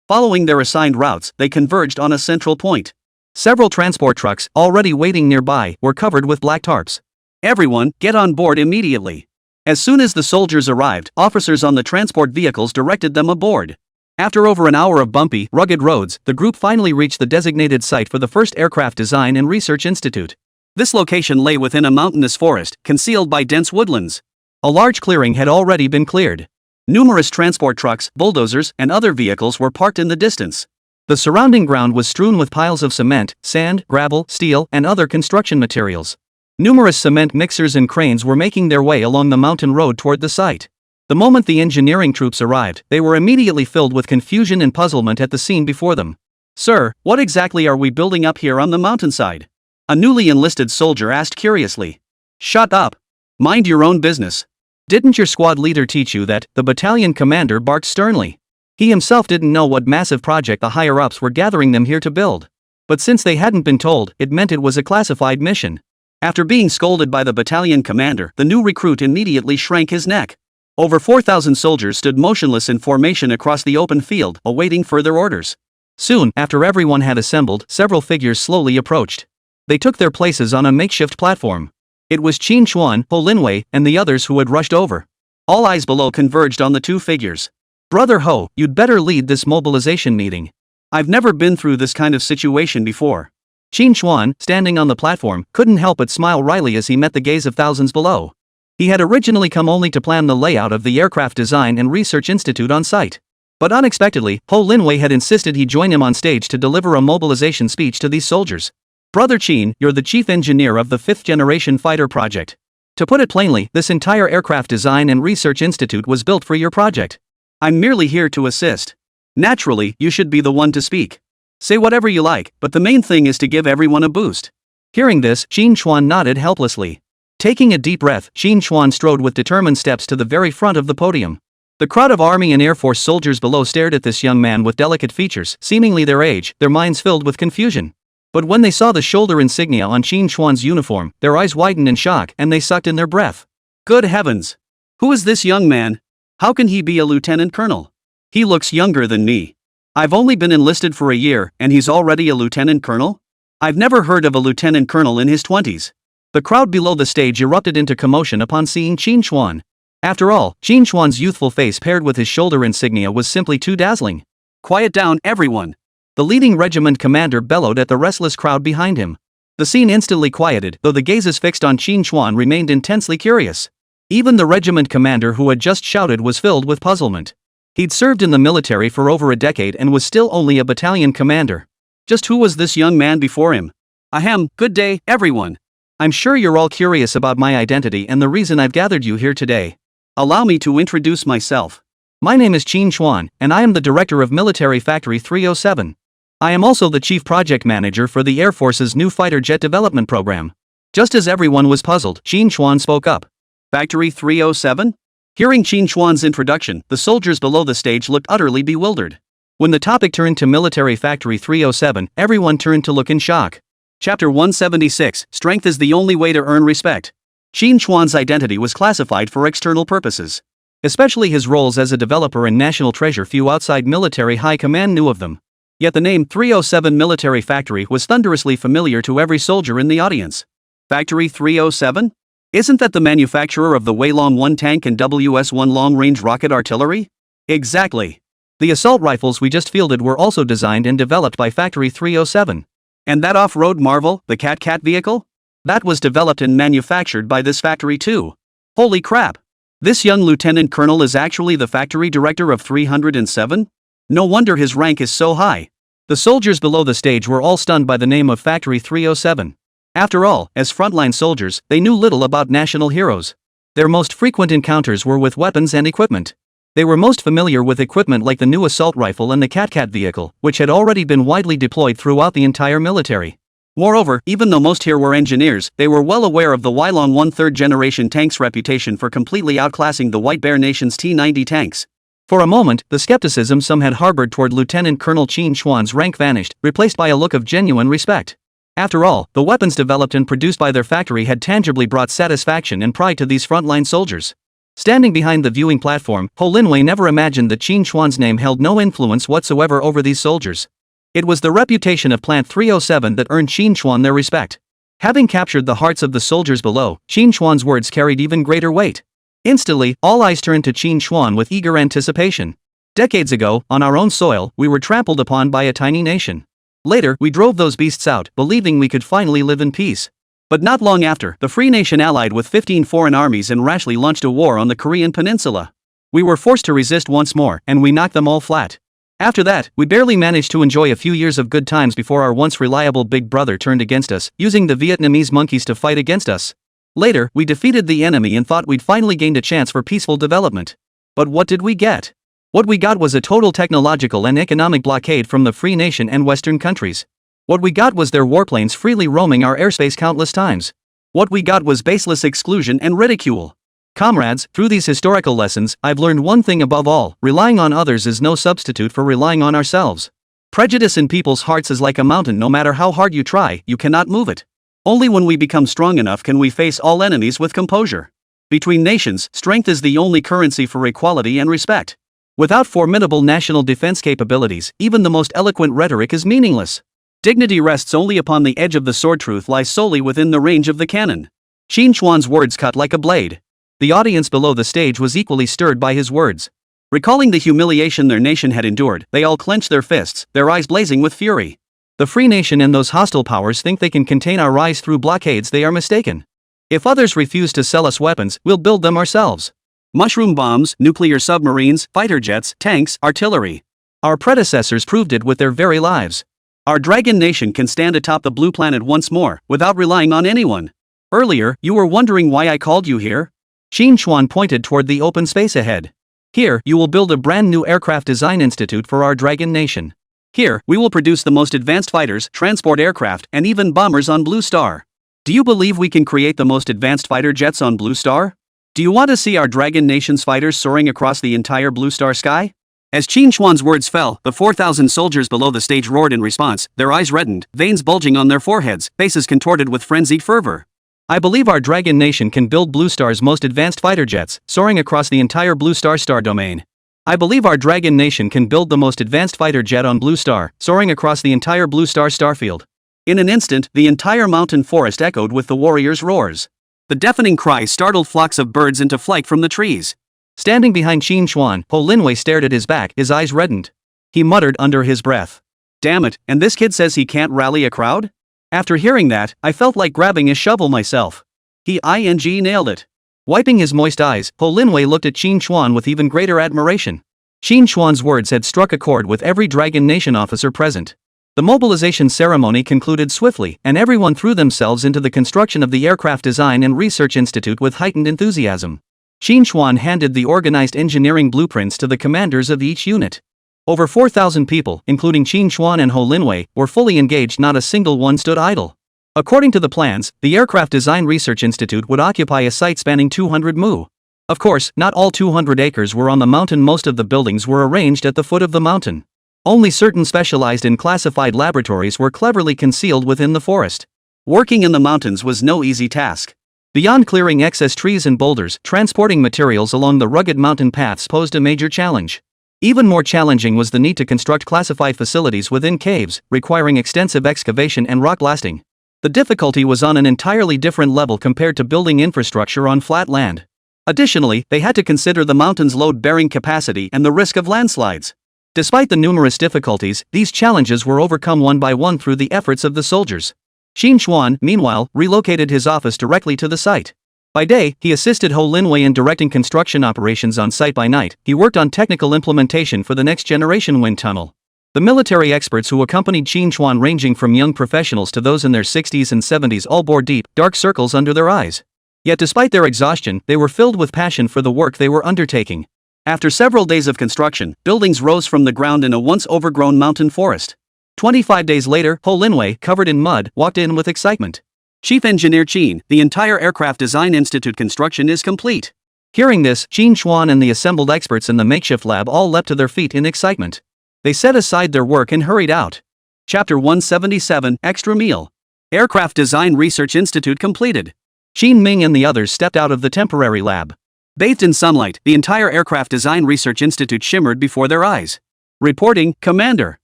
Following their assigned routes, they converged on a central point. Several transport trucks, already waiting nearby, were covered with black tarps. Everyone, get on board immediately. As soon as the soldiers arrived, officers on the transport vehicles directed them aboard. After over an hour of bumpy, rugged roads, the group finally reached the designated site for the first Aircraft Design and Research Institute. This location lay within a mountainous forest, concealed by dense woodlands. A large clearing had already been cleared. Numerous transport trucks, bulldozers, and other vehicles were parked in the distance. The surrounding ground was strewn with piles of cement, sand, gravel, steel, and other construction materials. Numerous cement mixers and cranes were making their way along the mountain road toward the site. The moment the engineering troops arrived, they were immediately filled with confusion and puzzlement at the scene before them. Sir, what exactly are we building up here on the mountainside? A newly enlisted soldier asked curiously. Shut up. Mind your own business. Didn't your squad leader teach you that? The battalion commander barked sternly. He himself didn't know what massive project the higher-ups were gathering them here to build. But since they hadn't been told, it meant it was a classified mission. After being scolded by the battalion commander, the new recruit immediately shrank his neck. Over 4,000 soldiers stood motionless in formation across the open field, awaiting further orders. Soon, after everyone had assembled, several figures slowly approached. They took their places on a makeshift platform. It was Qín Chuān, Ho Linwei, and the others who had rushed over. All eyes below converged on the two figures. Brother Ho, you'd better lead this mobilization meeting. I've never been through this kind of situation before. Qín Chuān, standing on the platform, couldn't help but smile wryly as he met the gaze of thousands below. He had originally come only to plan the layout of the Aircraft Design and Research Institute on site. But unexpectedly, Ho Linwei had insisted he join him on stage to deliver a mobilization speech to these soldiers. Brother Qín, you're the chief engineer of the 5th-generation fighter project. To put it plainly, this entire Aircraft Design and Research Institute was built for your project. I'm merely here to assist. Naturally, you should be the one to speak. Say whatever you like, but the main thing is to give everyone a boost. Hearing this, Qín Chuān nodded helplessly. Taking a deep breath, Qín Chuān strode with determined steps to the very front of the podium. The crowd of Army and Air Force soldiers below stared at this young man with delicate features, seemingly their age, their minds filled with confusion. But when they saw the shoulder insignia on Qín Chuān's uniform, their eyes widened in shock and they sucked in their breath. Good heavens! Who is this young man? How can he be a lieutenant colonel? He looks younger than me. I've only been enlisted for a year and he's already a lieutenant colonel? I've never heard of a lieutenant colonel in his 20s. The crowd below the stage erupted into commotion upon seeing Qín Chuān. After all, Qín Chuān's youthful face paired with his shoulder insignia was simply too dazzling. Quiet down, everyone! The leading regiment commander bellowed at the restless crowd behind him. The scene instantly quieted, though the gazes fixed on Qín Chuān remained intensely curious. Even the regiment commander who had just shouted was filled with puzzlement. He'd served in the military for over a decade and was still only a battalion commander. Just who was this young man before him? Ahem, good day, everyone. I'm sure you're all curious about my identity and the reason I've gathered you here today. Allow me to introduce myself. My name is Qín Chuān, and I am the director of Military Factory 307. I am also the chief project manager for the Air Force's new fighter jet development program. Just as everyone was puzzled, Qín Chuān spoke up. Factory 307? Hearing Qín Chuān's introduction, the soldiers below the stage looked utterly bewildered. When the topic turned to Military Factory 307, everyone turned to look in shock. Chapter 176, Strength is the only way to earn respect. Qín Chuān's identity was classified for external purposes. Especially his roles as a developer and national treasure, few outside military high command knew of them. Yet the name 307 Military Factory was thunderously familiar to every soldier in the audience. Factory 307? Isn't that the manufacturer of the Weilong 1 tank and WS-1 long-range rocket artillery? Exactly. The assault rifles we just fielded were also designed and developed by Factory 307. And that off-road marvel, the Cat vehicle? That was developed and manufactured by this factory too. Holy crap! This young lieutenant colonel is actually the factory director of 307? No wonder his rank is so high. The soldiers below the stage were all stunned by the name of Factory 307. After all, as frontline soldiers, they knew little about national heroes. Their most frequent encounters were with weapons and equipment. They were most familiar with equipment like the new assault rifle and the Cat vehicle, which had already been widely deployed throughout the entire military. Moreover, even though most here were engineers, they were well aware of the Weilong 1 3rd-generation tank's reputation for completely outclassing the White Bear Nation's T-90 tanks. For a moment, the skepticism some had harbored toward Lieutenant Colonel Qín Chuān's rank vanished, replaced by a look of genuine respect. After all, the weapons developed and produced by their factory had tangibly brought satisfaction and pride to these frontline soldiers. Standing behind the viewing platform, Ho Linwei never imagined that Qín Chuān's name held no influence whatsoever over these soldiers. It was the reputation of Plant 307 that earned Qín Chuān their respect. Having captured the hearts of the soldiers below, Qín Chuān's words carried even greater weight. Instantly, all eyes turned to Qín Chuān with eager anticipation. Decades ago, on our own soil, we were trampled upon by a tiny nation. Later, we drove those beasts out, believing we could finally live in peace. But not long after, the Free Nation allied with 15 foreign armies and rashly launched a war on the Korean peninsula. We were forced to resist once more, and we knocked them all flat. After that, we barely managed to enjoy a few years of good times before our once reliable big brother turned against us, using the Vietnamese monkeys to fight against us. Later, we defeated the enemy and thought we'd finally gained a chance for peaceful development. But what did we get? What we got was a total technological and economic blockade from the Free Nation and Western countries. What we got was their warplanes freely roaming our airspace countless times. What we got was baseless exclusion and ridicule. Comrades, through these historical lessons, I've learned one thing above all: relying on others is no substitute for relying on ourselves. Prejudice in people's hearts is like a mountain. No matter how hard you try, you cannot move it. Only when we become strong enough can we face all enemies with composure. Between nations, strength is the only currency for equality and respect. Without formidable national defense capabilities, even the most eloquent rhetoric is meaningless. Dignity rests only upon the edge of the sword. Truth lies solely within the range of the cannon. Qín Chuān's words cut like a blade. The audience below the stage was equally stirred by his words. Recalling the humiliation their nation had endured, they all clenched their fists, their eyes blazing with fury. The Free Nation and those hostile powers think they can contain our rise through blockades. They are mistaken. If others refuse to sell us weapons, we'll build them ourselves. Mushroom bombs, nuclear submarines, fighter jets, tanks, artillery. Our predecessors proved it with their very lives. Our Dragon Nation can stand atop the blue planet once more, without relying on anyone. Earlier, you were wondering why I called you here? Qín Chuān pointed toward the open space ahead. Here, you will build a brand new aircraft design institute for our Dragon Nation. Here, we will produce the most advanced fighters, transport aircraft, and even bombers on Blue Star. Do you believe we can create the most advanced fighter jets on Blue Star? Do Do you want to see our Dragon Nation's fighters soaring across the entire blue star sky? As Qín Chuān's words fell, the 4,000 soldiers below the stage roared in response, their eyes reddened, veins bulging on their foreheads, faces contorted with frenzied fervor. I believe our Dragon Nation can build Blue Star's most advanced fighter jets, soaring across the entire Blue Star domain. I believe our Dragon Nation can build the most advanced fighter jet on Blue Star, soaring across the entire Blue Star starfield. In an instant, the entire mountain forest echoed with the warriors' roars. The deafening cry startled flocks of birds into flight from the trees. Standing behind Qín Chuān, Ho Linwei stared at his back, his eyes reddened. He muttered under his breath. Damn it, and this kid says he can't rally a crowd? After hearing that, I felt like grabbing a shovel myself. He nailed it. Wiping his moist eyes, Ho Linwei looked at Qín Chuān with even greater admiration. Qín Chuān's words had struck a chord with every Dragon Nation officer present. The mobilization ceremony concluded swiftly, and everyone threw themselves into the construction of the Aircraft Design and Research Institute with heightened enthusiasm. Qín Chuān handed the organized engineering blueprints to the commanders of each unit. Over 4,000 people, including Qín Chuān and Ho Linwei, were fully engaged, not a single one stood idle. According to the plans, the Aircraft Design Research Institute would occupy a site spanning 200 mu. Of course, not all 200 acres were on the mountain. Most of the buildings were arranged at the foot of the mountain. Only certain specialized and classified laboratories were cleverly concealed within the forest. Working in the mountains was no easy task. Beyond clearing excess trees and boulders, transporting materials along the rugged mountain paths posed a major challenge. Even more challenging was the need to construct classified facilities within caves, requiring extensive excavation and rock blasting. The difficulty was on an entirely different level compared to building infrastructure on flat land. Additionally, they had to consider the mountain's load-bearing capacity and the risk of landslides. Despite the numerous difficulties, these challenges were overcome one by one through the efforts of the soldiers. Qín Chuān, meanwhile, relocated his office directly to the site. By day, he assisted Ho Linwei in directing construction operations on site. By night, he worked on technical implementation for the next generation wind tunnel. The military experts who accompanied Qín Chuān, ranging from young professionals to those in their 60s and 70s, all bore deep, dark circles under their eyes. Yet despite their exhaustion, they were filled with passion for the work they were undertaking. After several days of construction, buildings rose from the ground in a once overgrown mountain forest. 25 days later, Ho Linwei, covered in mud, walked in with excitement. Chief Engineer Qín, the entire Aircraft Design Institute construction is complete. Hearing this, Qín Chuān and the assembled experts in the makeshift lab all leapt to their feet in excitement. They set aside their work and hurried out. Chapter 177, Extra Meal. Aircraft Design Research Institute completed. Qin Ming and the others stepped out of the temporary lab. Bathed in sunlight, the entire Aircraft Design Research Institute shimmered before their eyes. Reporting, Commander.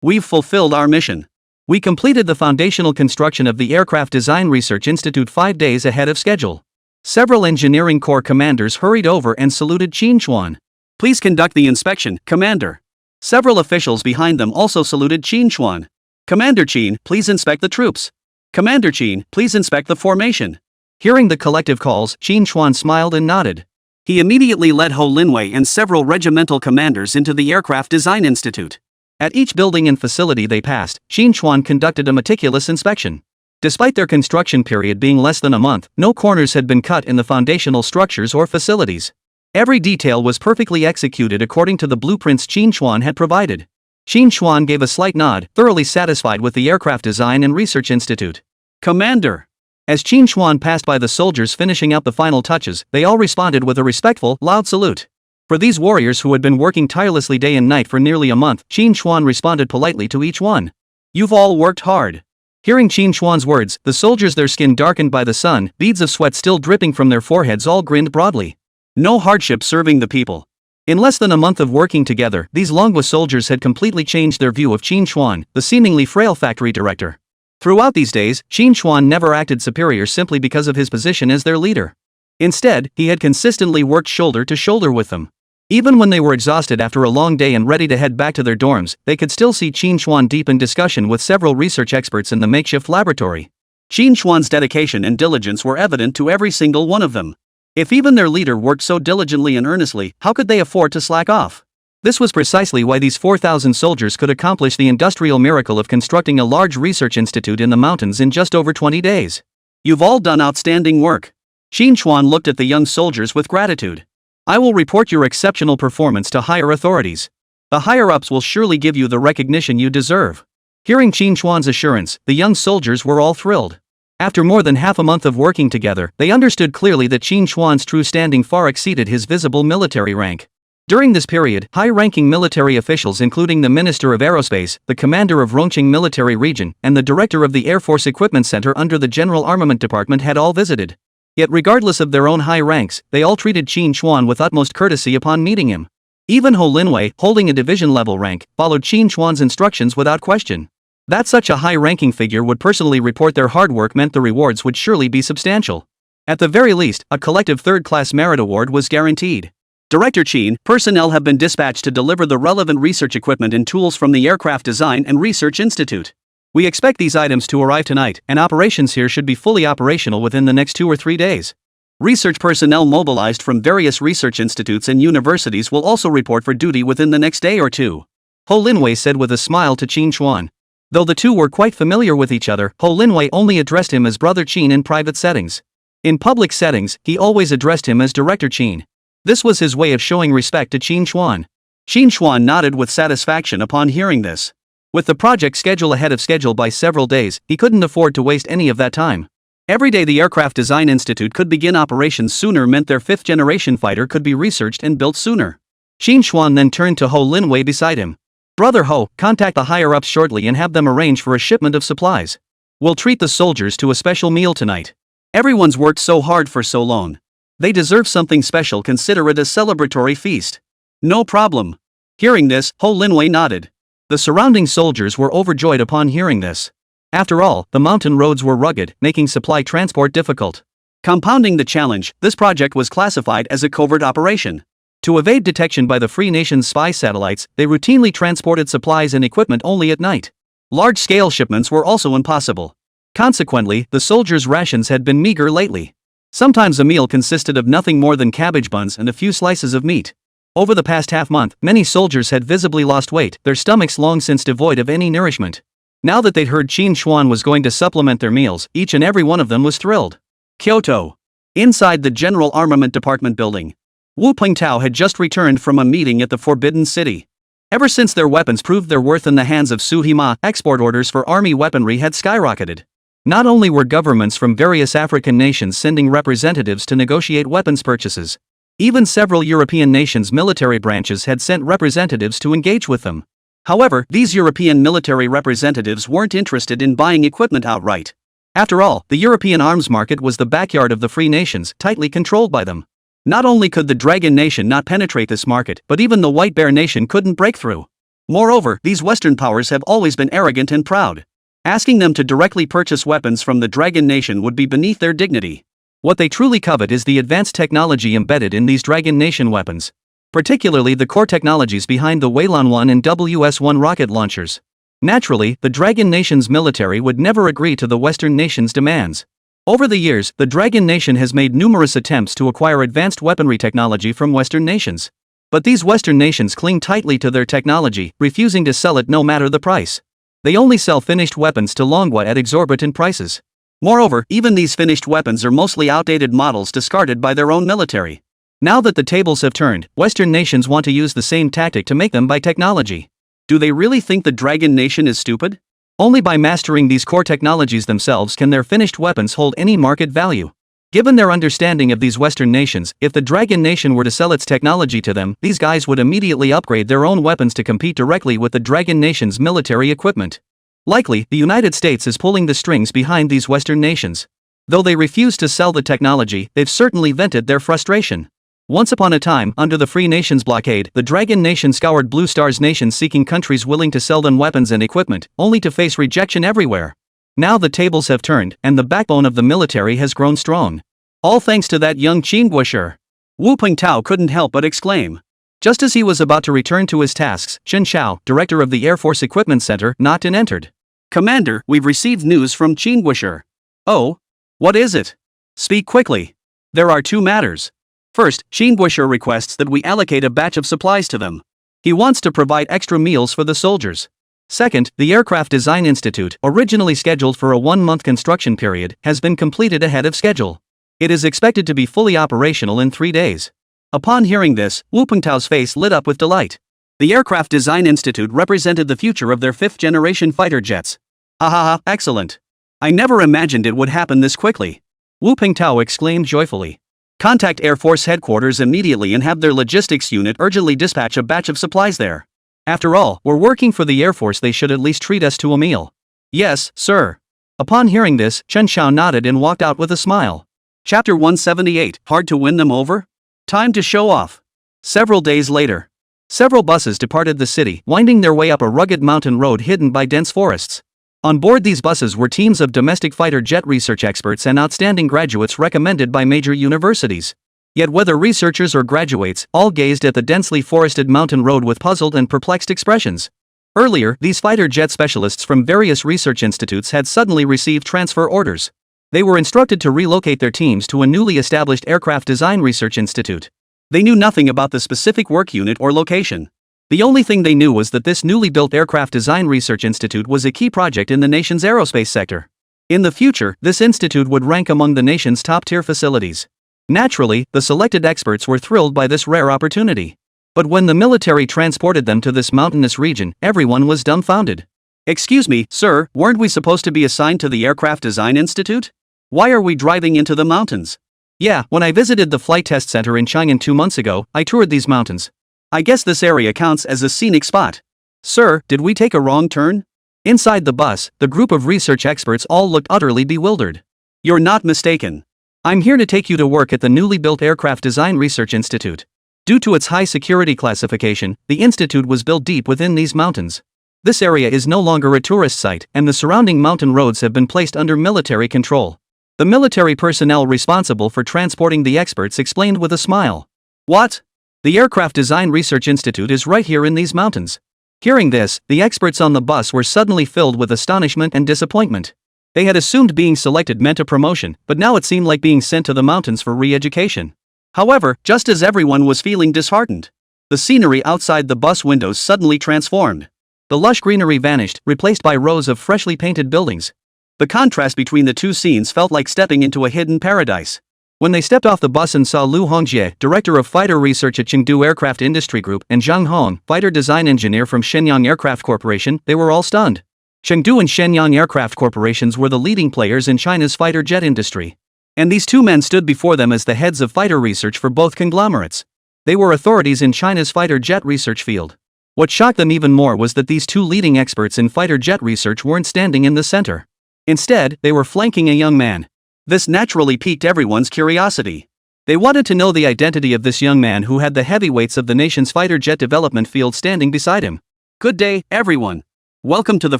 We've fulfilled our mission. We completed the foundational construction of the Aircraft Design Research Institute 5 days ahead of schedule. Several engineering corps commanders hurried over and saluted Qín Chuān. Please conduct the inspection, Commander. Several officials behind them also saluted Qín Chuān. Commander Qín, please inspect the troops. Commander Qín, please inspect the formation. Hearing the collective calls, Qín Chuān smiled and nodded. He immediately led Ho Linwei and several regimental commanders into the Aircraft Design Institute. At each building and facility they passed, Qín Chuān conducted a meticulous inspection. Despite their construction period being less than a month, no corners had been cut in the foundational structures or facilities. Every detail was perfectly executed according to the blueprints Qín Chuān had provided. Qín Chuān gave a slight nod, thoroughly satisfied with the Aircraft Design and Research Institute. Commander. As Qín Chuān passed by the soldiers finishing out the final touches, they all responded with a respectful, loud salute. For these warriors who had been working tirelessly day and night for nearly a month, Qín Chuān responded politely to each one. You've all worked hard. Hearing Qín Chuān's words, the soldiers, their skin darkened by the sun, beads of sweat still dripping from their foreheads, all grinned broadly. No hardship serving the people. In less than a month of working together, these Longguo soldiers had completely changed their view of Qín Chuān, the seemingly frail factory director. Throughout these days, Qín Chuān never acted superior simply because of his position as their leader. Instead, he had consistently worked shoulder to shoulder with them. Even when they were exhausted after a long day and ready to head back to their dorms, they could still see Qín Chuān deep in discussion with several research experts in the makeshift laboratory. Qín Chuān's dedication and diligence were evident to every single one of them. If even their leader worked so diligently and earnestly, how could they afford to slack off? This was precisely why these 4,000 soldiers could accomplish the industrial miracle of constructing a large research institute in the mountains in just over 20 days. You've all done outstanding work. Qín Chuān looked at the young soldiers with gratitude. I will report your exceptional performance to higher authorities. The higher-ups will surely give you the recognition you deserve. Hearing Qín Chuān's assurance, the young soldiers were all thrilled. After more than half a month of working together, they understood clearly that Qín Chuān's true standing far exceeded his visible military rank. During this period, high-ranking military officials including the Minister of Aerospace, the Commander of Rongqing Military Region, and the Director of the Air Force Equipment Center under the General Armament Department had all visited. Yet regardless of their own high ranks, they all treated Qín Chuān with utmost courtesy upon meeting him. Even Hou Linwei, holding a division-level rank, followed Qín Chuān's instructions without question. That such a high-ranking figure would personally report their hard work meant the rewards would surely be substantial. At the very least, a collective third-class merit award was guaranteed. Director Qín, personnel have been dispatched to deliver the relevant research equipment and tools from the Aircraft Design and Research Institute. We expect these items to arrive tonight, and operations here should be fully operational within the next 2 or 3 days. Research personnel mobilized from various research institutes and universities will also report for duty within the next day or two. Hou Linwei said with a smile to Qín Chuān. Though the two were quite familiar with each other, Hou Linwei only addressed him as Brother Qín in private settings. In public settings, he always addressed him as Director Qín. This was his way of showing respect to Qín Chuān. Qín Chuān nodded with satisfaction upon hearing this. With the project schedule ahead of schedule by several days, he couldn't afford to waste any of that time. Every day the Aircraft Design Institute could begin operations sooner meant their 5th-generation fighter could be researched and built sooner. Qín Chuān then turned to Hou Linwei beside him. Brother Hou, contact the higher-ups shortly and have them arrange for a shipment of supplies. We'll treat the soldiers to a special meal tonight. Everyone's worked so hard for so long. They deserve something special, consider it a celebratory feast. No problem. Hearing this, Hou Linwei nodded. The surrounding soldiers were overjoyed upon hearing this. After all, the mountain roads were rugged, making supply transport difficult. Compounding the challenge, this project was classified as a covert operation. To evade detection by the Free Nation's spy satellites, they routinely transported supplies and equipment only at night. Large-scale shipments were also impossible. Consequently, the soldiers' rations had been meager lately. Sometimes a meal consisted of nothing more than cabbage buns and a few slices of meat. Over the past half-month, many soldiers had visibly lost weight, their stomachs long since devoid of any nourishment. Now that they'd heard Qín Chuān was going to supplement their meals, each and every one of them was thrilled. Kyoto. Inside the General Armament Department building. Wu Pingtao had just returned from a meeting at the Forbidden City. Ever since their weapons proved their worth in the hands of Su Hima, export orders for army weaponry had skyrocketed. Not only were governments from various African nations sending representatives to negotiate weapons purchases, even several European nations' military branches had sent representatives to engage with them. However, these European military representatives weren't interested in buying equipment outright. After all, the European arms market was the backyard of the Free Nations, tightly controlled by them. Not only could the Dragon Nation not penetrate this market, but even the White Bear Nation couldn't break through. Moreover, these Western powers have always been arrogant and proud. Asking them to directly purchase weapons from the Dragon Nation would be beneath their dignity. What they truly covet is the advanced technology embedded in these Dragon Nation weapons. Particularly the core technologies behind the Weilan-1 and WS-1 rocket launchers. Naturally, the Dragon Nation's military would never agree to the Western nation's demands. Over the years, the Dragon Nation has made numerous attempts to acquire advanced weaponry technology from Western nations. But these Western nations cling tightly to their technology, refusing to sell it no matter the price. They only sell finished weapons to Longguo at exorbitant prices. Moreover, even these finished weapons are mostly outdated models discarded by their own military. Now that the tables have turned, Western nations want to use the same tactic to make them buy technology. Do they really think the Dragon Nation is stupid? Only by mastering these core technologies themselves can their finished weapons hold any market value. Given their understanding of these Western nations, if the Dragon Nation were to sell its technology to them, these guys would immediately upgrade their own weapons to compete directly with the Dragon Nation's military equipment. Likely, the United States is pulling the strings behind these Western nations. Though they refuse to sell the technology, they've certainly vented their frustration. Once upon a time, under the Free Nations blockade, the Dragon Nation scoured Blue Star's nations seeking countries willing to sell them weapons and equipment, only to face rejection everywhere. Now the tables have turned, and the backbone of the military has grown strong. All thanks to that young Qingguo. Wu Pingtao couldn't help but exclaim. Just as he was about to return to his tasks, Chen Xiao, director of the Air Force Equipment Center, knocked and entered. Commander, we've received news from Qingguo. Oh? What is it? Speak quickly. There are two matters. First, Qingguo requests that we allocate a batch of supplies to them. He wants to provide extra meals for the soldiers. Second, the Aircraft Design Institute, originally scheduled for a 1-month construction period, has been completed ahead of schedule. It is expected to be fully operational in 3 days. Upon hearing this, Wu Pingtao's face lit up with delight. The Aircraft Design Institute represented the future of their 5th-generation fighter jets. Excellent. I never imagined it would happen this quickly. Wu Pingtao exclaimed joyfully. Contact Air Force headquarters immediately and have their logistics unit urgently dispatch a batch of supplies there. After all, we're working for the Air Force, they should at least treat us to a meal. Yes, sir. Upon hearing this, Chen Xiao nodded and walked out with a smile. Chapter 178, Hard to win them over? Time to show off. Several days later. Several buses departed the city, winding their way up a rugged mountain road hidden by dense forests. On board these buses were teams of domestic fighter jet research experts and outstanding graduates recommended by major universities. Yet whether researchers or graduates, all gazed at the densely forested mountain road with puzzled and perplexed expressions. Earlier, these fighter jet specialists from various research institutes had suddenly received transfer orders. They were instructed to relocate their teams to a newly established aircraft design research institute. They knew nothing about the specific work unit or location. The only thing they knew was that this newly built aircraft design research institute was a key project in the nation's aerospace sector. In the future, this institute would rank among the nation's top-tier facilities. Naturally, the selected experts were thrilled by this rare opportunity. But when the military transported them to this mountainous region, everyone was dumbfounded. Excuse me, sir, weren't we supposed to be assigned to the Aircraft Design Institute? Why are we driving into the mountains? Yeah, when I visited the flight test center in Chang'an 2 months ago, I toured these mountains. I guess this area counts as a scenic spot. Sir, did we take a wrong turn? Inside the bus, the group of research experts all looked utterly bewildered. You're not mistaken. I'm here to take you to work at the newly built Aircraft Design Research Institute. Due to its high security classification, the institute was built deep within these mountains. This area is no longer a tourist site, and the surrounding mountain roads have been placed under military control. The military personnel responsible for transporting the experts explained with a smile. What? The Aircraft Design Research Institute is right here in these mountains. Hearing this, the experts on the bus were suddenly filled with astonishment and disappointment. They had assumed being selected meant a promotion, but now it seemed like being sent to the mountains for re-education. However, just as everyone was feeling disheartened, the scenery outside the bus windows suddenly transformed. The lush greenery vanished, replaced by rows of freshly painted buildings. The contrast between the two scenes felt like stepping into a hidden paradise. When they stepped off the bus and saw Lu Hongjie, director of fighter research at Chengdu Aircraft Industry Group, and Zhang Hong, fighter design engineer from Shenyang Aircraft Corporation, they were all stunned. Chengdu and Shenyang Aircraft Corporations were the leading players in China's fighter jet industry. And these two men stood before them as the heads of fighter research for both conglomerates. They were authorities in China's fighter jet research field. What shocked them even more was that these two leading experts in fighter jet research weren't standing in the center. Instead, they were flanking a young man. This naturally piqued everyone's curiosity. They wanted to know the identity of this young man who had the heavyweights of the nation's fighter jet development field standing beside him. Good day, everyone. Welcome to the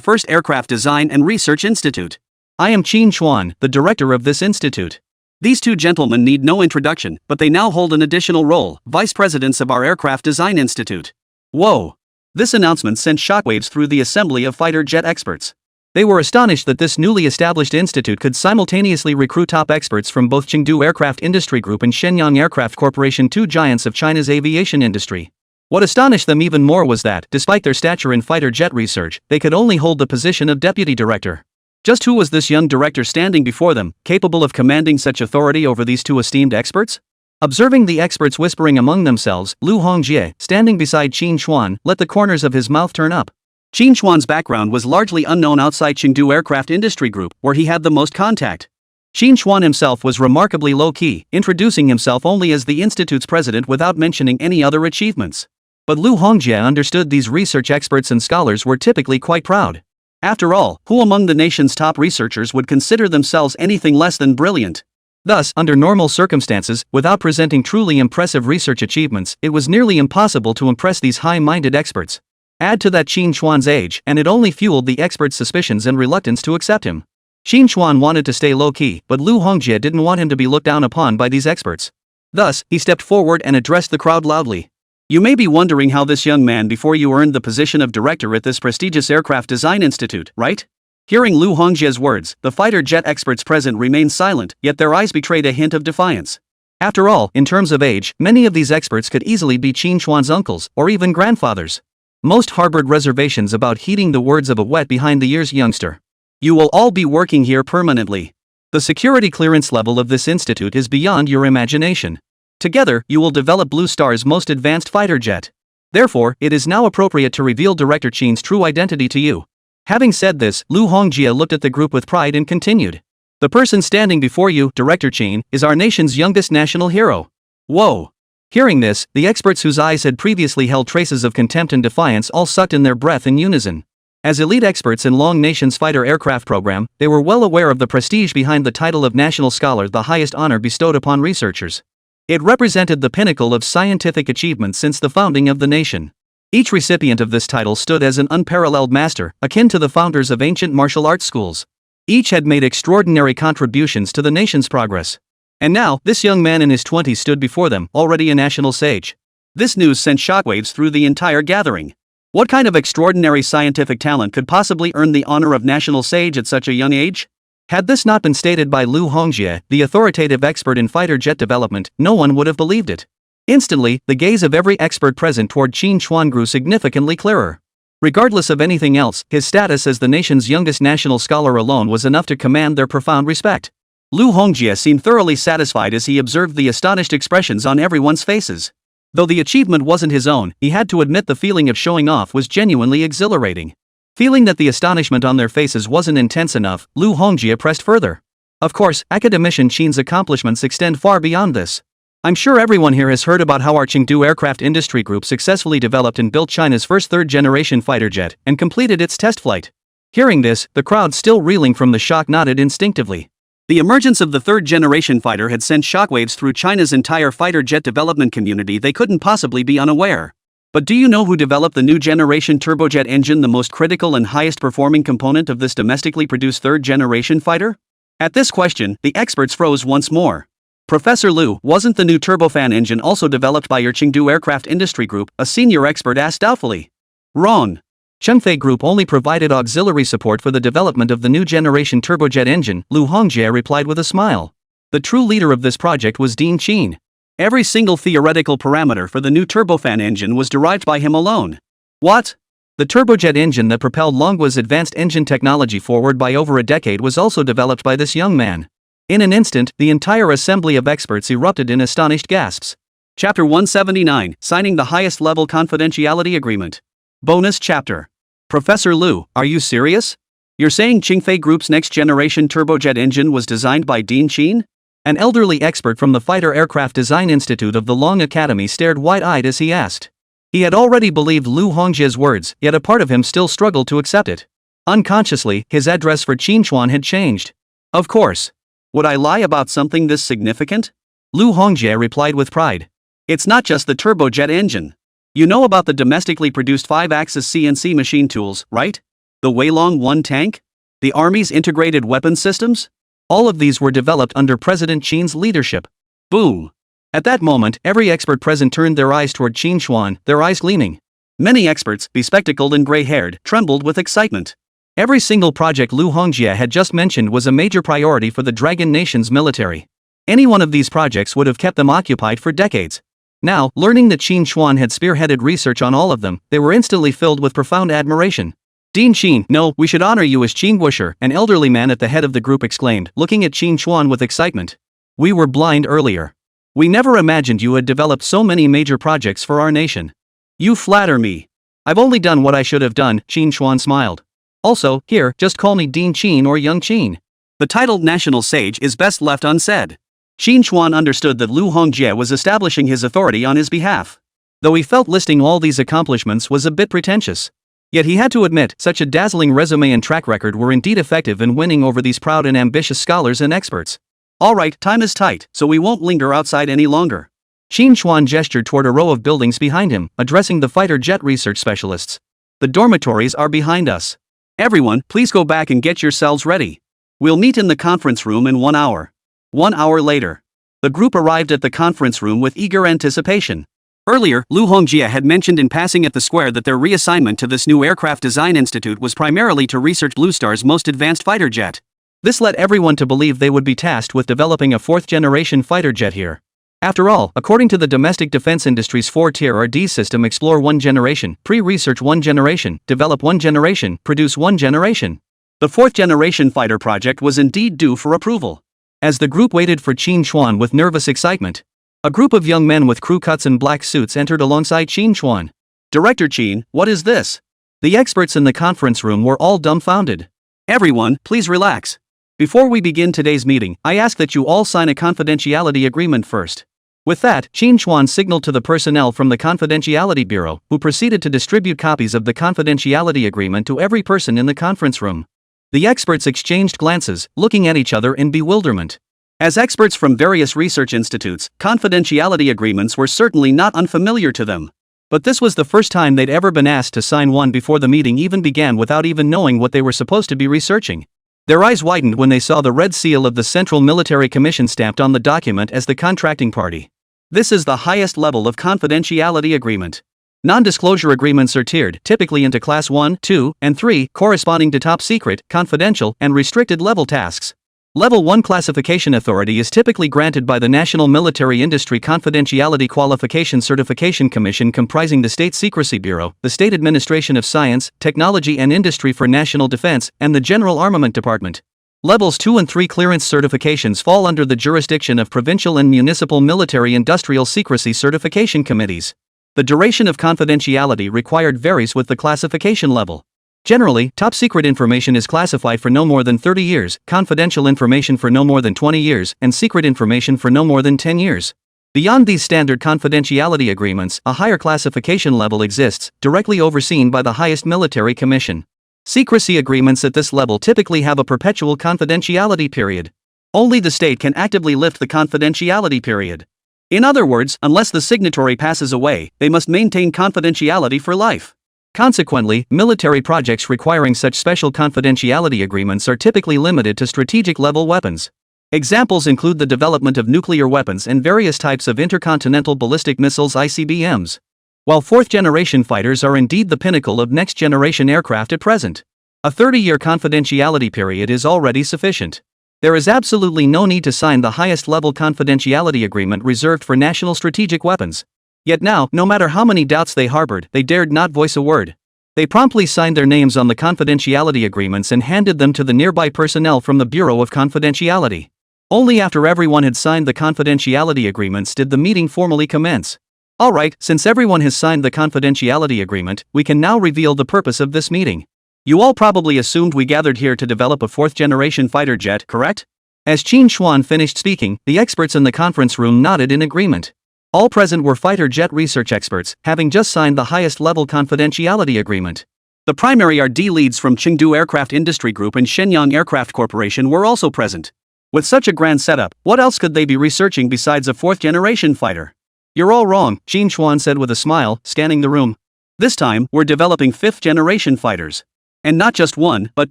first Aircraft Design and Research Institute. I am Qín Chuān, the director of this institute. These two gentlemen need no introduction, but they now hold an additional role, vice presidents of our Aircraft Design Institute. Whoa! This announcement sent shockwaves through the assembly of fighter jet experts. They were astonished that this newly established institute could simultaneously recruit top experts from both Chengdu Aircraft Industry Group and Shenyang Aircraft Corporation, two giants of China's aviation industry. What astonished them even more was that, despite their stature in fighter jet research, they could only hold the position of deputy director. Just who was this young director standing before them, capable of commanding such authority over these two esteemed experts? Observing the experts whispering among themselves, Lu Hongjie, standing beside Qín Chuān, let the corners of his mouth turn up. Qín Chuān's background was largely unknown outside Chengdu Aircraft Industry Group, where he had the most contact. Qín Chuān himself was remarkably low-key, introducing himself only as the institute's president without mentioning any other achievements. But Lu Hongjie understood these research experts and scholars were typically quite proud. After all, who among the nation's top researchers would consider themselves anything less than brilliant? Thus, under normal circumstances, without presenting truly impressive research achievements, it was nearly impossible to impress these high-minded experts. Add to that Qín Chuān's age, and it only fueled the experts' suspicions and reluctance to accept him. Qín Chuān wanted to stay low-key, but Lu Hongjie didn't want him to be looked down upon by these experts. Thus, he stepped forward and addressed the crowd loudly. You may be wondering how this young man before you earned the position of director at this prestigious Aircraft Design Institute, right? Hearing Lu Hongjie's words, the fighter jet experts present remained silent, yet their eyes betrayed a hint of defiance. After all, in terms of age, many of these experts could easily be Qín Chuān's uncles, or even grandfathers. Most harbored reservations about heeding the words of a wet behind-the-ears youngster. You will all be working here permanently. The security clearance level of this institute is beyond your imagination. Together, you will develop Blue Star's most advanced fighter jet. Therefore, it is now appropriate to reveal Director Qín's true identity to you. Having said this, Lu Hongjie looked at the group with pride and continued. The person standing before you, Director Qín, is our nation's youngest national hero. Whoa. Hearing this, the experts whose eyes had previously held traces of contempt and defiance all sucked in their breath in unison. As elite experts in Long Nation's fighter aircraft program, they were well aware of the prestige behind the title of National Scholar, the highest honor bestowed upon researchers. It represented the pinnacle of scientific achievement since the founding of the nation. Each recipient of this title stood as an unparalleled master, akin to the founders of ancient martial arts schools. Each had made extraordinary contributions to the nation's progress. And now, this young man in his 20s stood before them, already a national sage. This news sent shockwaves through the entire gathering. What kind of extraordinary scientific talent could possibly earn the honor of national sage at such a young age? Had this not been stated by Lu Hongjie, the authoritative expert in fighter jet development, no one would have believed it. Instantly, the gaze of every expert present toward Qín Chuān grew significantly clearer. Regardless of anything else, his status as the nation's youngest national scholar alone was enough to command their profound respect. Lu Hongjie seemed thoroughly satisfied as he observed the astonished expressions on everyone's faces. Though the achievement wasn't his own, he had to admit the feeling of showing off was genuinely exhilarating. Feeling that the astonishment on their faces wasn't intense enough, Lu Hongjie pressed further. Of course, academician Qín's accomplishments extend far beyond this. I'm sure everyone here has heard about how our Chengdu Aircraft Industry Group successfully developed and built China's first third-generation fighter jet and completed its test flight. Hearing this, the crowd still reeling from the shock nodded instinctively. The emergence of the third-generation fighter had sent shockwaves through China's entire fighter jet development community. They couldn't possibly be unaware. But do you know who developed the new generation turbojet engine, the most critical and highest performing component of this domestically produced third-generation fighter? At this question, the experts froze once more. Professor Lu, wasn't the new turbofan engine also developed by your Chengdu Aircraft Industry Group? A senior expert asked doubtfully. Wrong. Chengfei Group only provided auxiliary support for the development of the new generation turbojet engine, Lu Hongjie replied with a smile. The true leader of this project was Dean Qín. Every single theoretical parameter for the new turbofan engine was derived by him alone. What? The turbojet engine that propelled Longguo's advanced engine technology forward by over a decade was also developed by this young man. In an instant, the entire assembly of experts erupted in astonished gasps. Chapter 179, Signing the Highest Level Confidentiality Agreement. Bonus Chapter. Professor Lu, are you serious? You're saying Chengfei Group's next-generation turbojet engine was designed by Dean Qín? An elderly expert from the Fighter Aircraft Design Institute of the Long Academy stared wide-eyed as he asked. He had already believed Lu Hongjie's words, yet a part of him still struggled to accept it. Unconsciously, his address for Qín Chuān had changed. Of course. Would I lie about something this significant? Lu Hongjie replied with pride. It's not just the turbojet engine. You know about the domestically produced 5-axis CNC machine tools, right? The Weilong 1 tank? The Army's integrated weapons systems? All of these were developed under President Qín's leadership. Boom! At that moment, every expert present turned their eyes toward Qín Chuān, their eyes gleaming. Many experts, bespectacled and gray-haired, trembled with excitement. Every single project Lu Hongjie had just mentioned was a major priority for the Dragon Nation's military. Any one of these projects would have kept them occupied for decades. Now, learning that Qín Chuān had spearheaded research on all of them, they were instantly filled with profound admiration. Dean Qín, no, we should honor you as Qín Wushi, an elderly man at the head of the group exclaimed, looking at Qín Chuān with excitement. We were blind earlier. We never imagined you had developed so many major projects for our nation. You flatter me. I've only done what I should have done, Qín Chuān smiled. Also, here, just call me Dean Qín or Young Qín. The title National Sage is best left unsaid. Qín Chuān understood that Lu Hongjie was establishing his authority on his behalf. Though he felt listing all these accomplishments was a bit pretentious. Yet he had to admit, such a dazzling resume and track record were indeed effective in winning over these proud and ambitious scholars and experts. Alright, time is tight, so we won't linger outside any longer. Qín Chuān gestured toward a row of buildings behind him, addressing the fighter jet research specialists. The dormitories are behind us. Everyone, please go back and get yourselves ready. We'll meet in the conference room in 1 hour. 1 hour later. The group arrived at the conference room with eager anticipation. Earlier, Lu Hongjie had mentioned in passing at the square that their reassignment to this new aircraft design institute was primarily to research Blue Star's most advanced fighter jet. This led everyone to believe they would be tasked with developing a fourth-generation fighter jet here. After all, according to the domestic defense industry's 4-tier RD system, explore 1 generation, pre-research 1 generation, develop 1 generation, produce 1 generation. The 4th-generation fighter project was indeed due for approval. As the group waited for Qín Chuān with nervous excitement, a group of young men with crew cuts and black suits entered alongside Qín Chuān. Director Qín, what is this? The experts in the conference room were all dumbfounded. Everyone, please relax. Before we begin today's meeting, I ask that you all sign a confidentiality agreement first. With that, Qín Chuān signaled to the personnel from the Confidentiality Bureau, who proceeded to distribute copies of the confidentiality agreement to every person in the conference room. The experts exchanged glances, looking at each other in bewilderment. As experts from various research institutes, confidentiality agreements were certainly not unfamiliar to them. But this was the first time they'd ever been asked to sign one before the meeting even began without even knowing what they were supposed to be researching. Their eyes widened when they saw the red seal of the Central Military Commission stamped on the document as the contracting party. This is the highest level of confidentiality agreement. Non-disclosure agreements are tiered, typically into Class 1, 2, and 3, corresponding to top secret, confidential, and restricted level tasks. Level 1 classification authority is typically granted by the National Military Industry Confidentiality Qualification Certification Commission, comprising the State Secrecy Bureau, the State Administration of Science, Technology and Industry for National Defense, and the General Armament Department. Levels 2 and 3 clearance certifications fall under the jurisdiction of provincial and municipal military industrial secrecy certification committees. The duration of confidentiality required varies with the classification level. Generally, top secret information is classified for no more than 30 years, confidential information for no more than 20 years, and secret information for no more than 10 years. Beyond these standard confidentiality agreements, a higher classification level exists, directly overseen by the highest military commission. Secrecy agreements at this level typically have a perpetual confidentiality period. Only the state can actively lift the confidentiality period. In other words, unless the signatory passes away, they must maintain confidentiality for life. Consequently, military projects requiring such special confidentiality agreements are typically limited to strategic-level weapons. Examples include the development of nuclear weapons and various types of intercontinental ballistic missiles (ICBMs). While fourth-generation fighters are indeed the pinnacle of next-generation aircraft at present, a 30-year confidentiality period is already sufficient. There is absolutely no need to sign the highest-level confidentiality agreement reserved for national strategic weapons. Yet now, no matter how many doubts they harbored, they dared not voice a word. They promptly signed their names on the confidentiality agreements and handed them to the nearby personnel from the Bureau of Confidentiality. Only after everyone had signed the confidentiality agreements did the meeting formally commence. Alright, since everyone has signed the confidentiality agreement, we can now reveal the purpose of this meeting. You all probably assumed we gathered here to develop a fourth-generation fighter jet, correct? As Qín Chuān finished speaking, the experts in the conference room nodded in agreement. All present were fighter jet research experts, having just signed the highest-level confidentiality agreement. The primary RD leads from Chengdu Aircraft Industry Group and Shenyang Aircraft Corporation were also present. With such a grand setup, what else could they be researching besides a fourth-generation fighter? You're all wrong, Qín Chuān said with a smile, scanning the room. This time, we're developing fifth-generation fighters. And not just one, but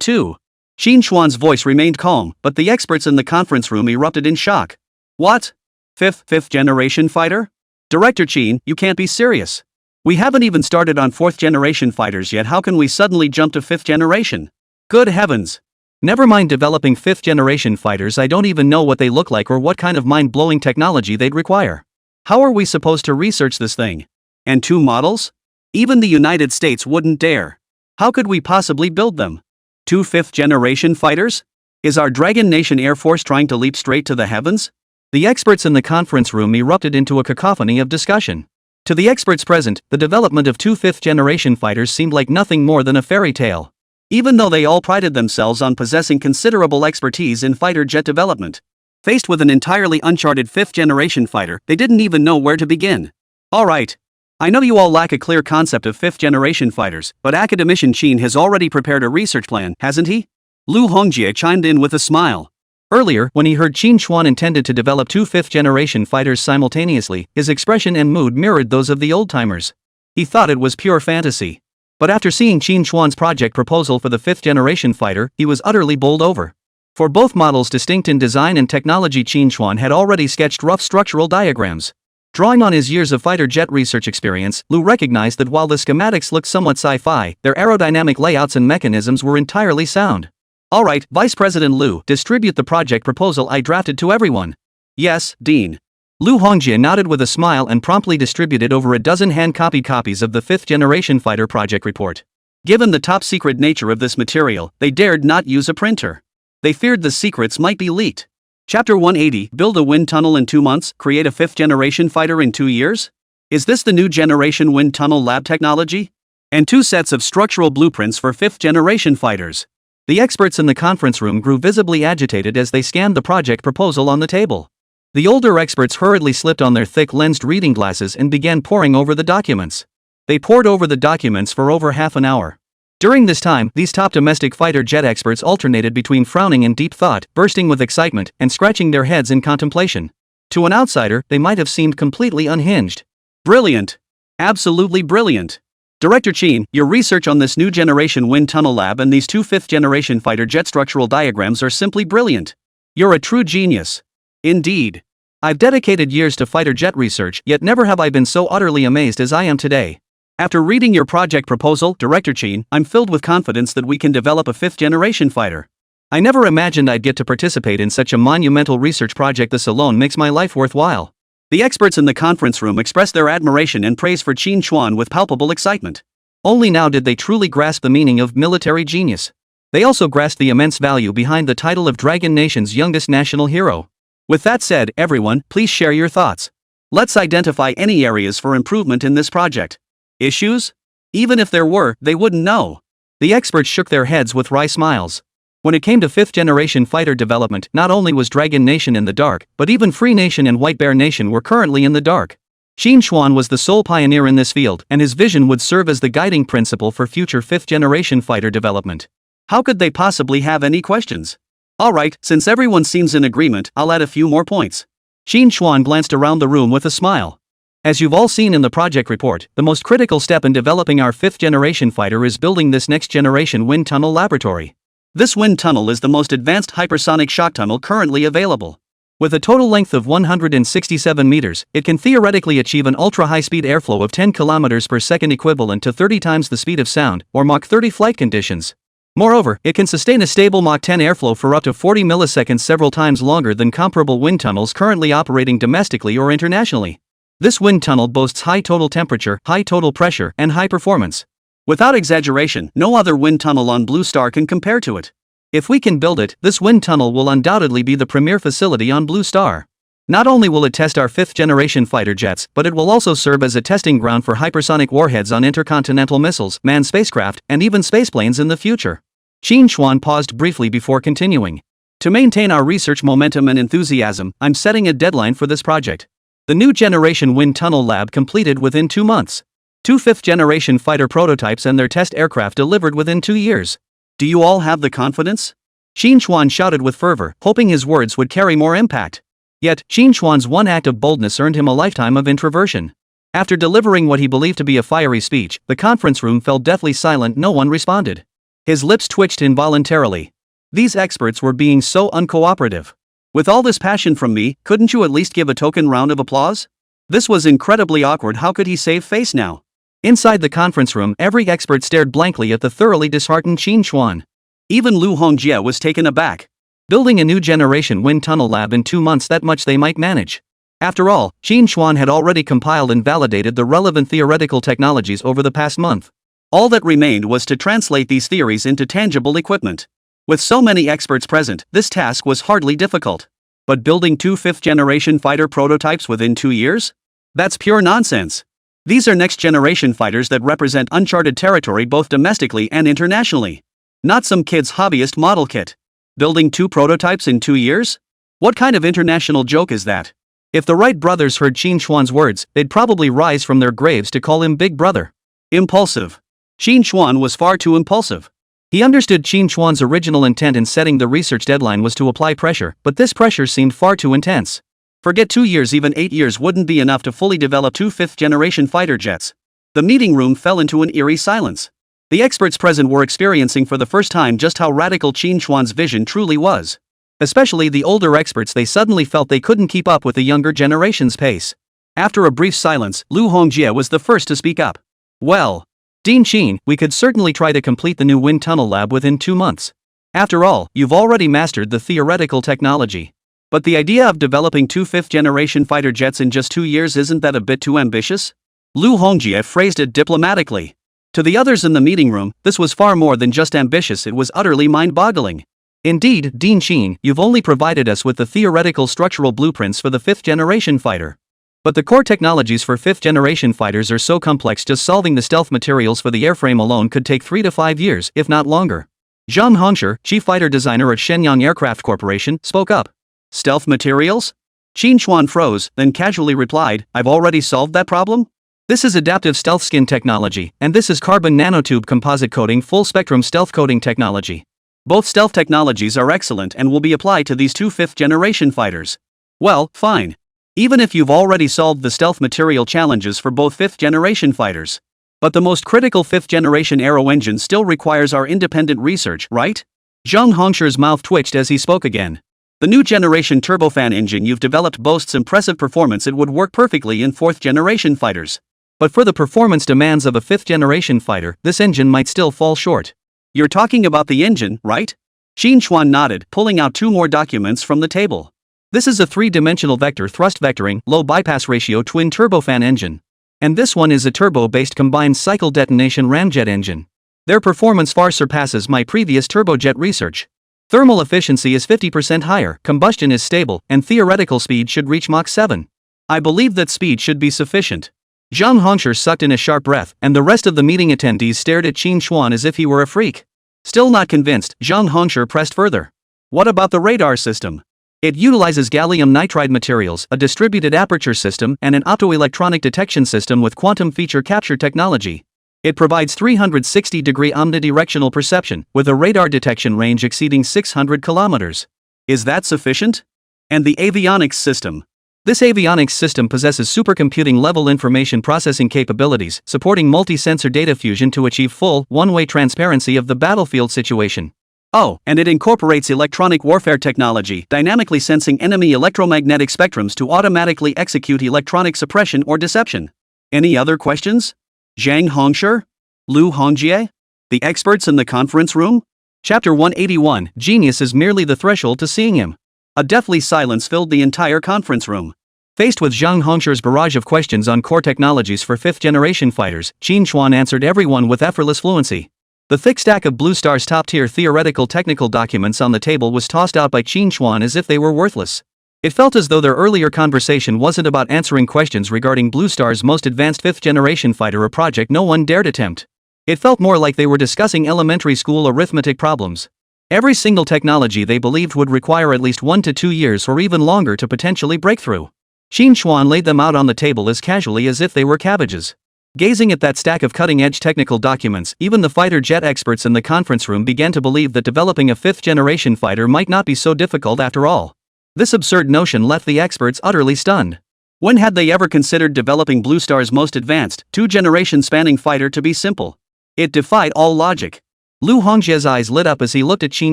two. Qín Chuān's voice remained calm, but the experts in the conference room erupted in shock. What? Fifth-generation fighter? Director Qín, you can't be serious. We haven't even started on fourth-generation fighters yet. How can we suddenly jump to fifth generation? Good heavens. Never mind developing fifth-generation fighters, I don't even know what they look like or what kind of mind-blowing technology they'd require. How are we supposed to research this thing? And two models? Even the United States wouldn't dare. How could we possibly build them? Two fifth-generation fighters? Is our Dragon Nation Air Force trying to leap straight to the heavens? The experts in the conference room erupted into a cacophony of discussion. To the experts present, the development of two fifth-generation fighters seemed like nothing more than a fairy tale. Even though they all prided themselves on possessing considerable expertise in fighter jet development. Faced with an entirely uncharted fifth-generation fighter, they didn't even know where to begin. Alright. I know you all lack a clear concept of fifth-generation fighters, but Academician Qín has already prepared a research plan, hasn't he? Lu Hongjie chimed in with a smile. Earlier, when he heard Qín Chuān intended to develop two fifth-generation fighters simultaneously, his expression and mood mirrored those of the old-timers. He thought it was pure fantasy. But after seeing Qín Chuān's project proposal for the fifth-generation fighter, he was utterly bowled over. For both models distinct in design and technology, Qín Chuān had already sketched rough structural diagrams. Drawing on his years of fighter jet research experience, Lu recognized that while the schematics looked somewhat sci-fi, their aerodynamic layouts and mechanisms were entirely sound. Alright, Vice President Lu, distribute the project proposal I drafted to everyone. Yes, Dean. Lu Hongjie nodded with a smile and promptly distributed over a dozen hand-copied copies of the fifth-generation fighter project report. Given the top-secret nature of this material, they dared not use a printer. They feared the secrets might be leaked. Chapter 180, build a wind tunnel in 2 months, create a fifth-generation fighter in 2 years? Is this the new generation wind tunnel lab technology? and 2 sets of structural blueprints for 5th-generation fighters. The experts in the conference room grew visibly agitated as they scanned the project proposal on the table. The older experts hurriedly slipped on their thick lensed reading glasses and began poring over the documents. They pored over the documents for over half an hour. During this time, these top domestic fighter jet experts alternated between frowning in deep thought, bursting with excitement, and scratching their heads in contemplation. To an outsider, they might have seemed completely unhinged. Brilliant! Absolutely brilliant! Director Qín, your research on this new generation wind tunnel lab and these 2 5th-generation fighter jet structural diagrams are simply brilliant. You're a true genius. Indeed. I've dedicated years to fighter jet research, yet never have I been so utterly amazed as I am today. After reading your project proposal, Director Qín, I'm filled with confidence that we can develop a 5th-generation fighter. I never imagined I'd get to participate in such a monumental research project. This alone makes my life worthwhile. The experts in the conference room expressed their admiration and praise for Qín Chuān with palpable excitement. Only now did they truly grasp the meaning of military genius. They also grasped the immense value behind the title of Dragon Nation's youngest national hero. With that said, everyone, please share your thoughts. Let's identify any areas for improvement in this project. Issues? Even if there were, they wouldn't know. The experts shook their heads with wry smiles. When it came to 5th-generation fighter development, not only was Dragon Nation in the dark, but even Free Nation and White Bear Nation were currently in the dark. Qín Chuān was the sole pioneer in this field, and his vision would serve as the guiding principle for future 5th-generation fighter development. How could they possibly have any questions? Alright, since everyone seems in agreement, I'll add a few more points. Qín Chuān glanced around the room with a smile. As you've all seen in the project report, the most critical step in developing our 5th-generation fighter is building this next-generation wind tunnel laboratory. This wind tunnel is the most advanced hypersonic shock tunnel currently available. With a total length of 167 meters, it can theoretically achieve an ultra-high-speed airflow of 10 kilometers per second equivalent to 30 times the speed of sound, or Mach 30 flight conditions. Moreover, it can sustain a stable Mach 10 airflow for up to 40 milliseconds, several times longer than comparable wind tunnels currently operating domestically or internationally. This wind tunnel boasts high total temperature, high total pressure, and high performance. Without exaggeration, no other wind tunnel on Blue Star can compare to it. If we can build it, this wind tunnel will undoubtedly be the premier facility on Blue Star. Not only will it test our 5th-generation fighter jets, but it will also serve as a testing ground for hypersonic warheads on intercontinental missiles, manned spacecraft, and even spaceplanes in the future. Qín Chuān paused briefly before continuing. To maintain our research momentum and enthusiasm, I'm setting a deadline for this project. The new generation wind tunnel lab completed within 2 months. 2 5th-generation fighter prototypes and their test aircraft delivered within 2 years. Do you all have the confidence? Qín Chuān shouted with fervor, hoping his words would carry more impact. Yet, Qín Chuān's one act of boldness earned him a lifetime of introversion. After delivering what he believed to be a fiery speech, the conference room fell deathly silent. No one responded. His lips twitched involuntarily. These experts were being so uncooperative. With all this passion from me, couldn't you at least give a token round of applause? This was incredibly awkward. How could he save face now? Inside the conference room, every expert stared blankly at the thoroughly disheartened Qín Chuān. Even Lu Hongjie was taken aback. Building a new generation wind tunnel lab in 2 months, that much they might manage. After all, Qín Chuān had already compiled and validated the relevant theoretical technologies over the past month. All that remained was to translate these theories into tangible equipment. With so many experts present, this task was hardly difficult. But building 2 5th-generation fighter prototypes within 2 years? That's pure nonsense. These are next-generation fighters that represent uncharted territory both domestically and internationally. Not some kid's hobbyist model kit. Building 2 prototypes in 2 years? What kind of international joke is that? If the Wright brothers heard Qín Chuān's words, they'd probably rise from their graves to call him Big Brother. Impulsive. Qín Chuān was far too impulsive. He understood Qín Chuān's original intent in setting the research deadline was to apply pressure, but this pressure seemed far too intense. Forget 2 years, even 8 years wouldn't be enough to fully develop 2 5th-generation fighter jets. The meeting room fell into an eerie silence. The experts present were experiencing for the first time just how radical Qín Chuān's vision truly was. Especially the older experts, they suddenly felt they couldn't keep up with the younger generation's pace. After a brief silence, Lu Hongjie was the first to speak up. Well, Dean Qín, we could certainly try to complete the new wind tunnel lab within 2 months. After all, you've already mastered the theoretical technology. But the idea of developing 2 5th-generation fighter jets in just 2 years, isn't that a bit too ambitious? Lu Hongjie phrased it diplomatically. To the others in the meeting room, this was far more than just ambitious, it was utterly mind-boggling. Indeed, Dean Qín, you've only provided us with the theoretical structural blueprints for the 5th-generation fighter. But the core technologies for 5th generation fighters are so complex, just solving the stealth materials for the airframe alone could take 3 to 5 years, if not longer. Zhang Hongshi, chief fighter designer at Shenyang Aircraft Corporation, spoke up. Stealth materials? Qín Chuān froze, then casually replied, I've already solved that problem? This is adaptive stealth skin technology, and this is carbon nanotube composite coating full spectrum stealth coating technology. Both stealth technologies are excellent and will be applied to these two 5th generation fighters. Well, fine. Even if you've already solved the stealth material challenges for both 5th generation fighters. But the most critical 5th generation Aero engine still requires our independent research, right? Zhang Hongshi's mouth twitched as he spoke again. The new generation turbofan engine you've developed boasts impressive performance. It would work perfectly in 4th generation fighters. But for the performance demands of a 5th generation fighter, this engine might still fall short. You're talking about the engine, right? Qín Chuān nodded, pulling out 2 more documents from the table. This is a 3-dimensional vector thrust vectoring, low bypass ratio twin turbofan engine. And this one is a turbo-based combined cycle detonation ramjet engine. Their performance far surpasses my previous turbojet research. Thermal efficiency is 50% higher, combustion is stable, and theoretical speed should reach Mach 7. I believe that speed should be sufficient. Zhang Hongshi sucked in a sharp breath, and the rest of the meeting attendees stared at Qín Chuān as if he were a freak. Still not convinced, Zhang Hongshi pressed further. What about the radar system? It utilizes gallium nitride materials, a distributed aperture system, and an optoelectronic detection system with quantum feature capture technology. It provides 360-degree omnidirectional perception, with a radar detection range exceeding 600 kilometers. Is that sufficient? And the avionics system? This avionics system possesses supercomputing-level information processing capabilities, supporting multi-sensor data fusion to achieve full, one-way transparency of the battlefield situation. Oh, and it incorporates electronic warfare technology, dynamically sensing enemy electromagnetic spectrums to automatically execute electronic suppression or deception. Any other questions? Zhang Hongshi? Lu Hongjie? The experts in the conference room? Chapter 181, Genius is merely the threshold to seeing him. A deathly silence filled the entire conference room. Faced with Zhang Hongshi's barrage of questions on core technologies for 5th generation fighters, Qín Chuān answered everyone with effortless fluency. The thick stack of Blue Star's top-tier theoretical technical documents on the table was tossed out by Qín Chuān as if they were worthless. It felt as though their earlier conversation wasn't about answering questions regarding Blue Star's most advanced 5th generation fighter, a project no one dared attempt. It felt more like they were discussing elementary school arithmetic problems. Every single technology they believed would require at least 1 to 2 years or even longer to potentially break through. Qín Chuān laid them out on the table as casually as if they were cabbages. Gazing at that stack of cutting-edge technical documents, even the fighter jet experts in the conference room began to believe that developing a 5th generation fighter might not be so difficult after all. This absurd notion left the experts utterly stunned. When had they ever considered developing Blue Star's most advanced, 2-generation spanning fighter to be simple? It defied all logic. Lu Hongjie's eyes lit up as he looked at Qín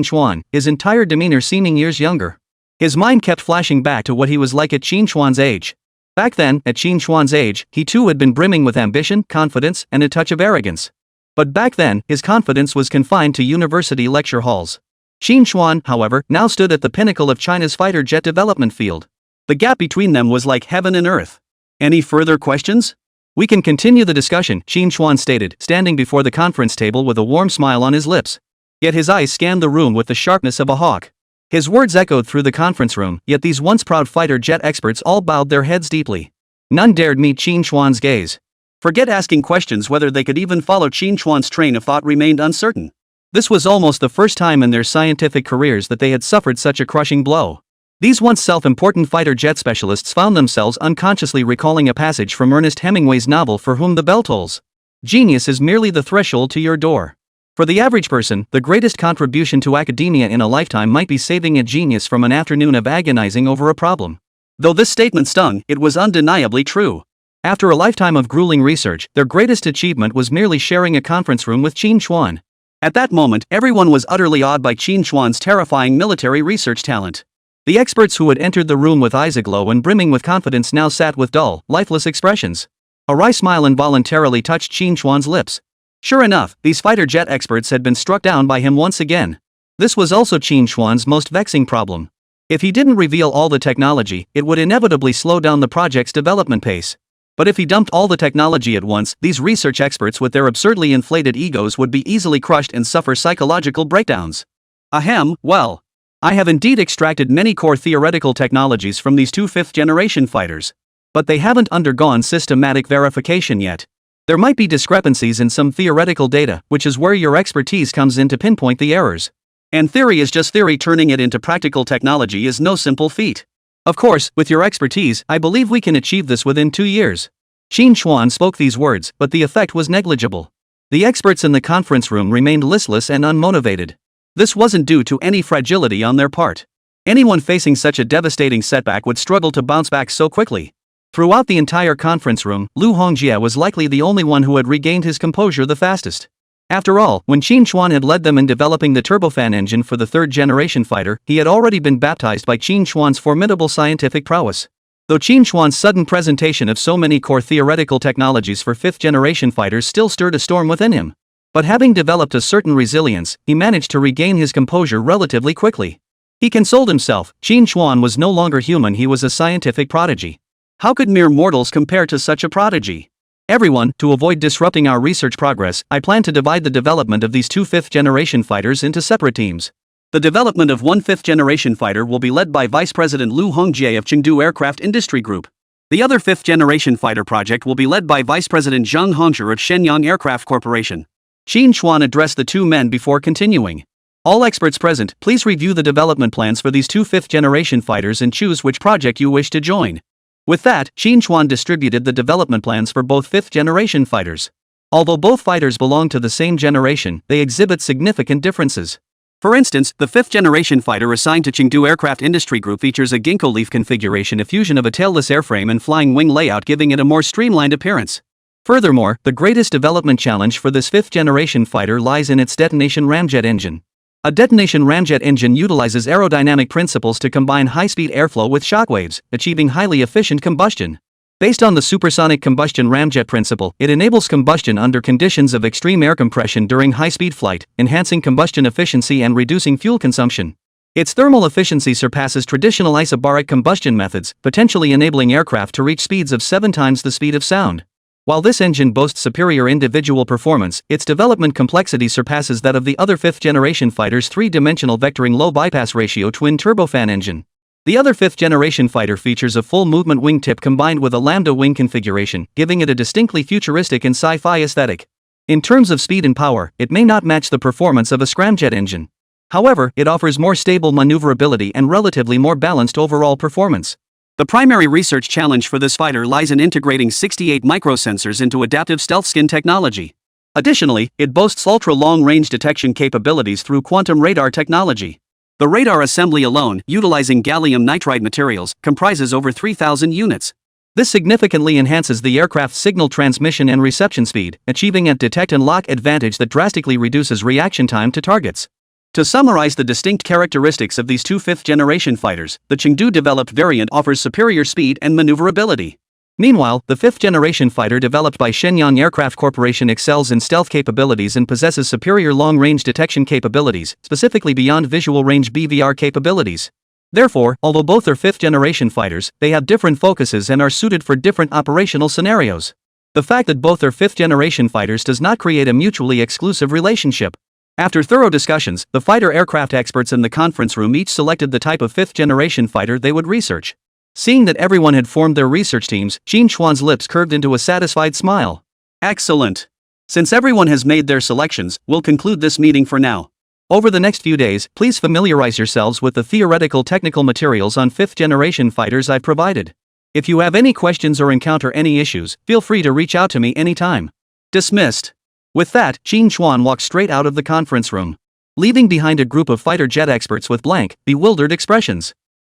Chuān, his entire demeanor seeming years younger. His mind kept flashing back to what he was like at Qín Chuān's age. Back then, at Qín Chuān's age, he too had been brimming with ambition, confidence, and a touch of arrogance. But back then, his confidence was confined to university lecture halls. Qín Chuān, however, now stood at the pinnacle of China's fighter jet development field. The gap between them was like heaven and earth. Any further questions? We can continue the discussion, Qín Chuān stated, standing before the conference table with a warm smile on his lips. Yet his eyes scanned the room with the sharpness of a hawk. His words echoed through the conference room, yet these once proud fighter jet experts all bowed their heads deeply. None dared meet Qín Chuān's gaze. Forget asking questions. Whether they could even follow Qín Chuān's train of thought remained uncertain. This was almost the first time in their scientific careers that they had suffered such a crushing blow. These once self-important fighter jet specialists found themselves unconsciously recalling a passage from Ernest Hemingway's novel For Whom the Bell Tolls. Genius is merely the threshold to your door. For the average person, the greatest contribution to academia in a lifetime might be saving a genius from an afternoon of agonizing over a problem. Though this statement stung, it was undeniably true. After a lifetime of grueling research, their greatest achievement was merely sharing a conference room with Qín Chuān. At that moment, everyone was utterly awed by Qín Chuān's terrifying military research talent. The experts who had entered the room with eyes aglow and brimming with confidence now sat with dull, lifeless expressions. A wry smile involuntarily touched Qín Chuān's lips. Sure enough, these fighter jet experts had been struck down by him once again. This was also Qín Chuān's most vexing problem. If he didn't reveal all the technology, it would inevitably slow down the project's development pace. But if he dumped all the technology at once, these research experts with their absurdly inflated egos would be easily crushed and suffer psychological breakdowns. Ahem, well, I have indeed extracted many core theoretical technologies from these two 5th-generation fighters. but they haven't undergone systematic verification yet. There might be discrepancies in some theoretical data, which is where your expertise comes in to pinpoint the errors. And theory is just theory, turning it into practical technology is no simple feat. Of course, with your expertise, I believe we can achieve this within 2 years. Qín Chuān spoke these words, but the effect was negligible. The experts in the conference room remained listless and unmotivated. This wasn't due to any fragility on their part. Anyone facing such a devastating setback would struggle to bounce back so quickly. Throughout the entire conference room, Lu Hongjie was likely the only one who had regained his composure the fastest. After all, when Qín Chuān had led them in developing the turbofan engine for the third-generation fighter, he had already been baptized by Qín Chuān's formidable scientific prowess. Though Qín Chuān's sudden presentation of so many core theoretical technologies for fifth-generation fighters still stirred a storm within him. But having developed a certain resilience, he managed to regain his composure relatively quickly. He consoled himself, Qín Chuān was no longer human, he was a scientific prodigy. How could mere mortals compare to such a prodigy? Everyone, to avoid disrupting our research progress, I plan to divide the development of these two fifth-generation fighters into separate teams. The development of one fifth-generation fighter will be led by Vice President Lu Hongjie of Chengdu Aircraft Industry Group. The other fifth-generation fighter project will be led by Vice President Zhang Hongzhi of Shenyang Aircraft Corporation. Qín Chuān addressed the two men before continuing. All experts present, please review the development plans for these two fifth-generation fighters and choose which project you wish to join. With that, Qín Chuān distributed the development plans for both fifth-generation fighters. Although both fighters belong to the same generation, they exhibit significant differences. For instance, the fifth-generation fighter assigned to Chengdu Aircraft Industry Group features a ginkgo leaf configuration, a fusion of a tailless airframe and flying wing layout, giving it a more streamlined appearance. Furthermore, the greatest development challenge for this fifth-generation fighter lies in its detonation ramjet engine. A detonation ramjet engine utilizes aerodynamic principles to combine high-speed airflow with shockwaves, achieving highly efficient combustion. Based on the supersonic combustion ramjet principle, it enables combustion under conditions of extreme air compression during high-speed flight, enhancing combustion efficiency and reducing fuel consumption. Its thermal efficiency surpasses traditional isobaric combustion methods, potentially enabling aircraft to reach speeds of 7 times the speed of sound. While this engine boasts superior individual performance, its development complexity surpasses that of the other fifth-generation fighter's three-dimensional vectoring low bypass ratio twin turbofan engine. The other fifth-generation fighter features a full movement wingtip combined with a lambda wing configuration, giving it a distinctly futuristic and sci-fi aesthetic. In terms of speed and power, it may not match the performance of a scramjet engine. However, it offers more stable maneuverability and relatively more balanced overall performance. The primary research challenge for this fighter lies in integrating 68 microsensors into adaptive stealth skin technology. Additionally, it boasts ultra-long-range detection capabilities through quantum radar technology. The radar assembly alone, utilizing gallium nitride materials, comprises over 3,000 units. This significantly enhances the aircraft's signal transmission and reception speed, achieving a detect and lock advantage that drastically reduces reaction time to targets. To summarize the distinct characteristics of these two fifth-generation fighters, the Chengdu-developed variant offers superior speed and maneuverability. Meanwhile, the fifth-generation fighter developed by Shenyang Aircraft Corporation excels in stealth capabilities and possesses superior long-range detection capabilities, specifically beyond visual range BVR capabilities. Therefore, although both are fifth-generation fighters, they have different focuses and are suited for different operational scenarios. The fact that both are fifth-generation fighters does not create a mutually exclusive relationship. After thorough discussions, the fighter aircraft experts in the conference room each selected the type of fifth-generation fighter they would research. Seeing that everyone had formed their research teams, Qín Chuān's lips curved into a satisfied smile. Excellent. Since everyone has made their selections, we'll conclude this meeting for now. Over the next few days, please familiarize yourselves with the theoretical technical materials on fifth-generation fighters I've provided. If you have any questions or encounter any issues, feel free to reach out to me anytime. Dismissed. With that, Qín Chuān walked straight out of the conference room, leaving behind a group of fighter jet experts with blank, bewildered expressions.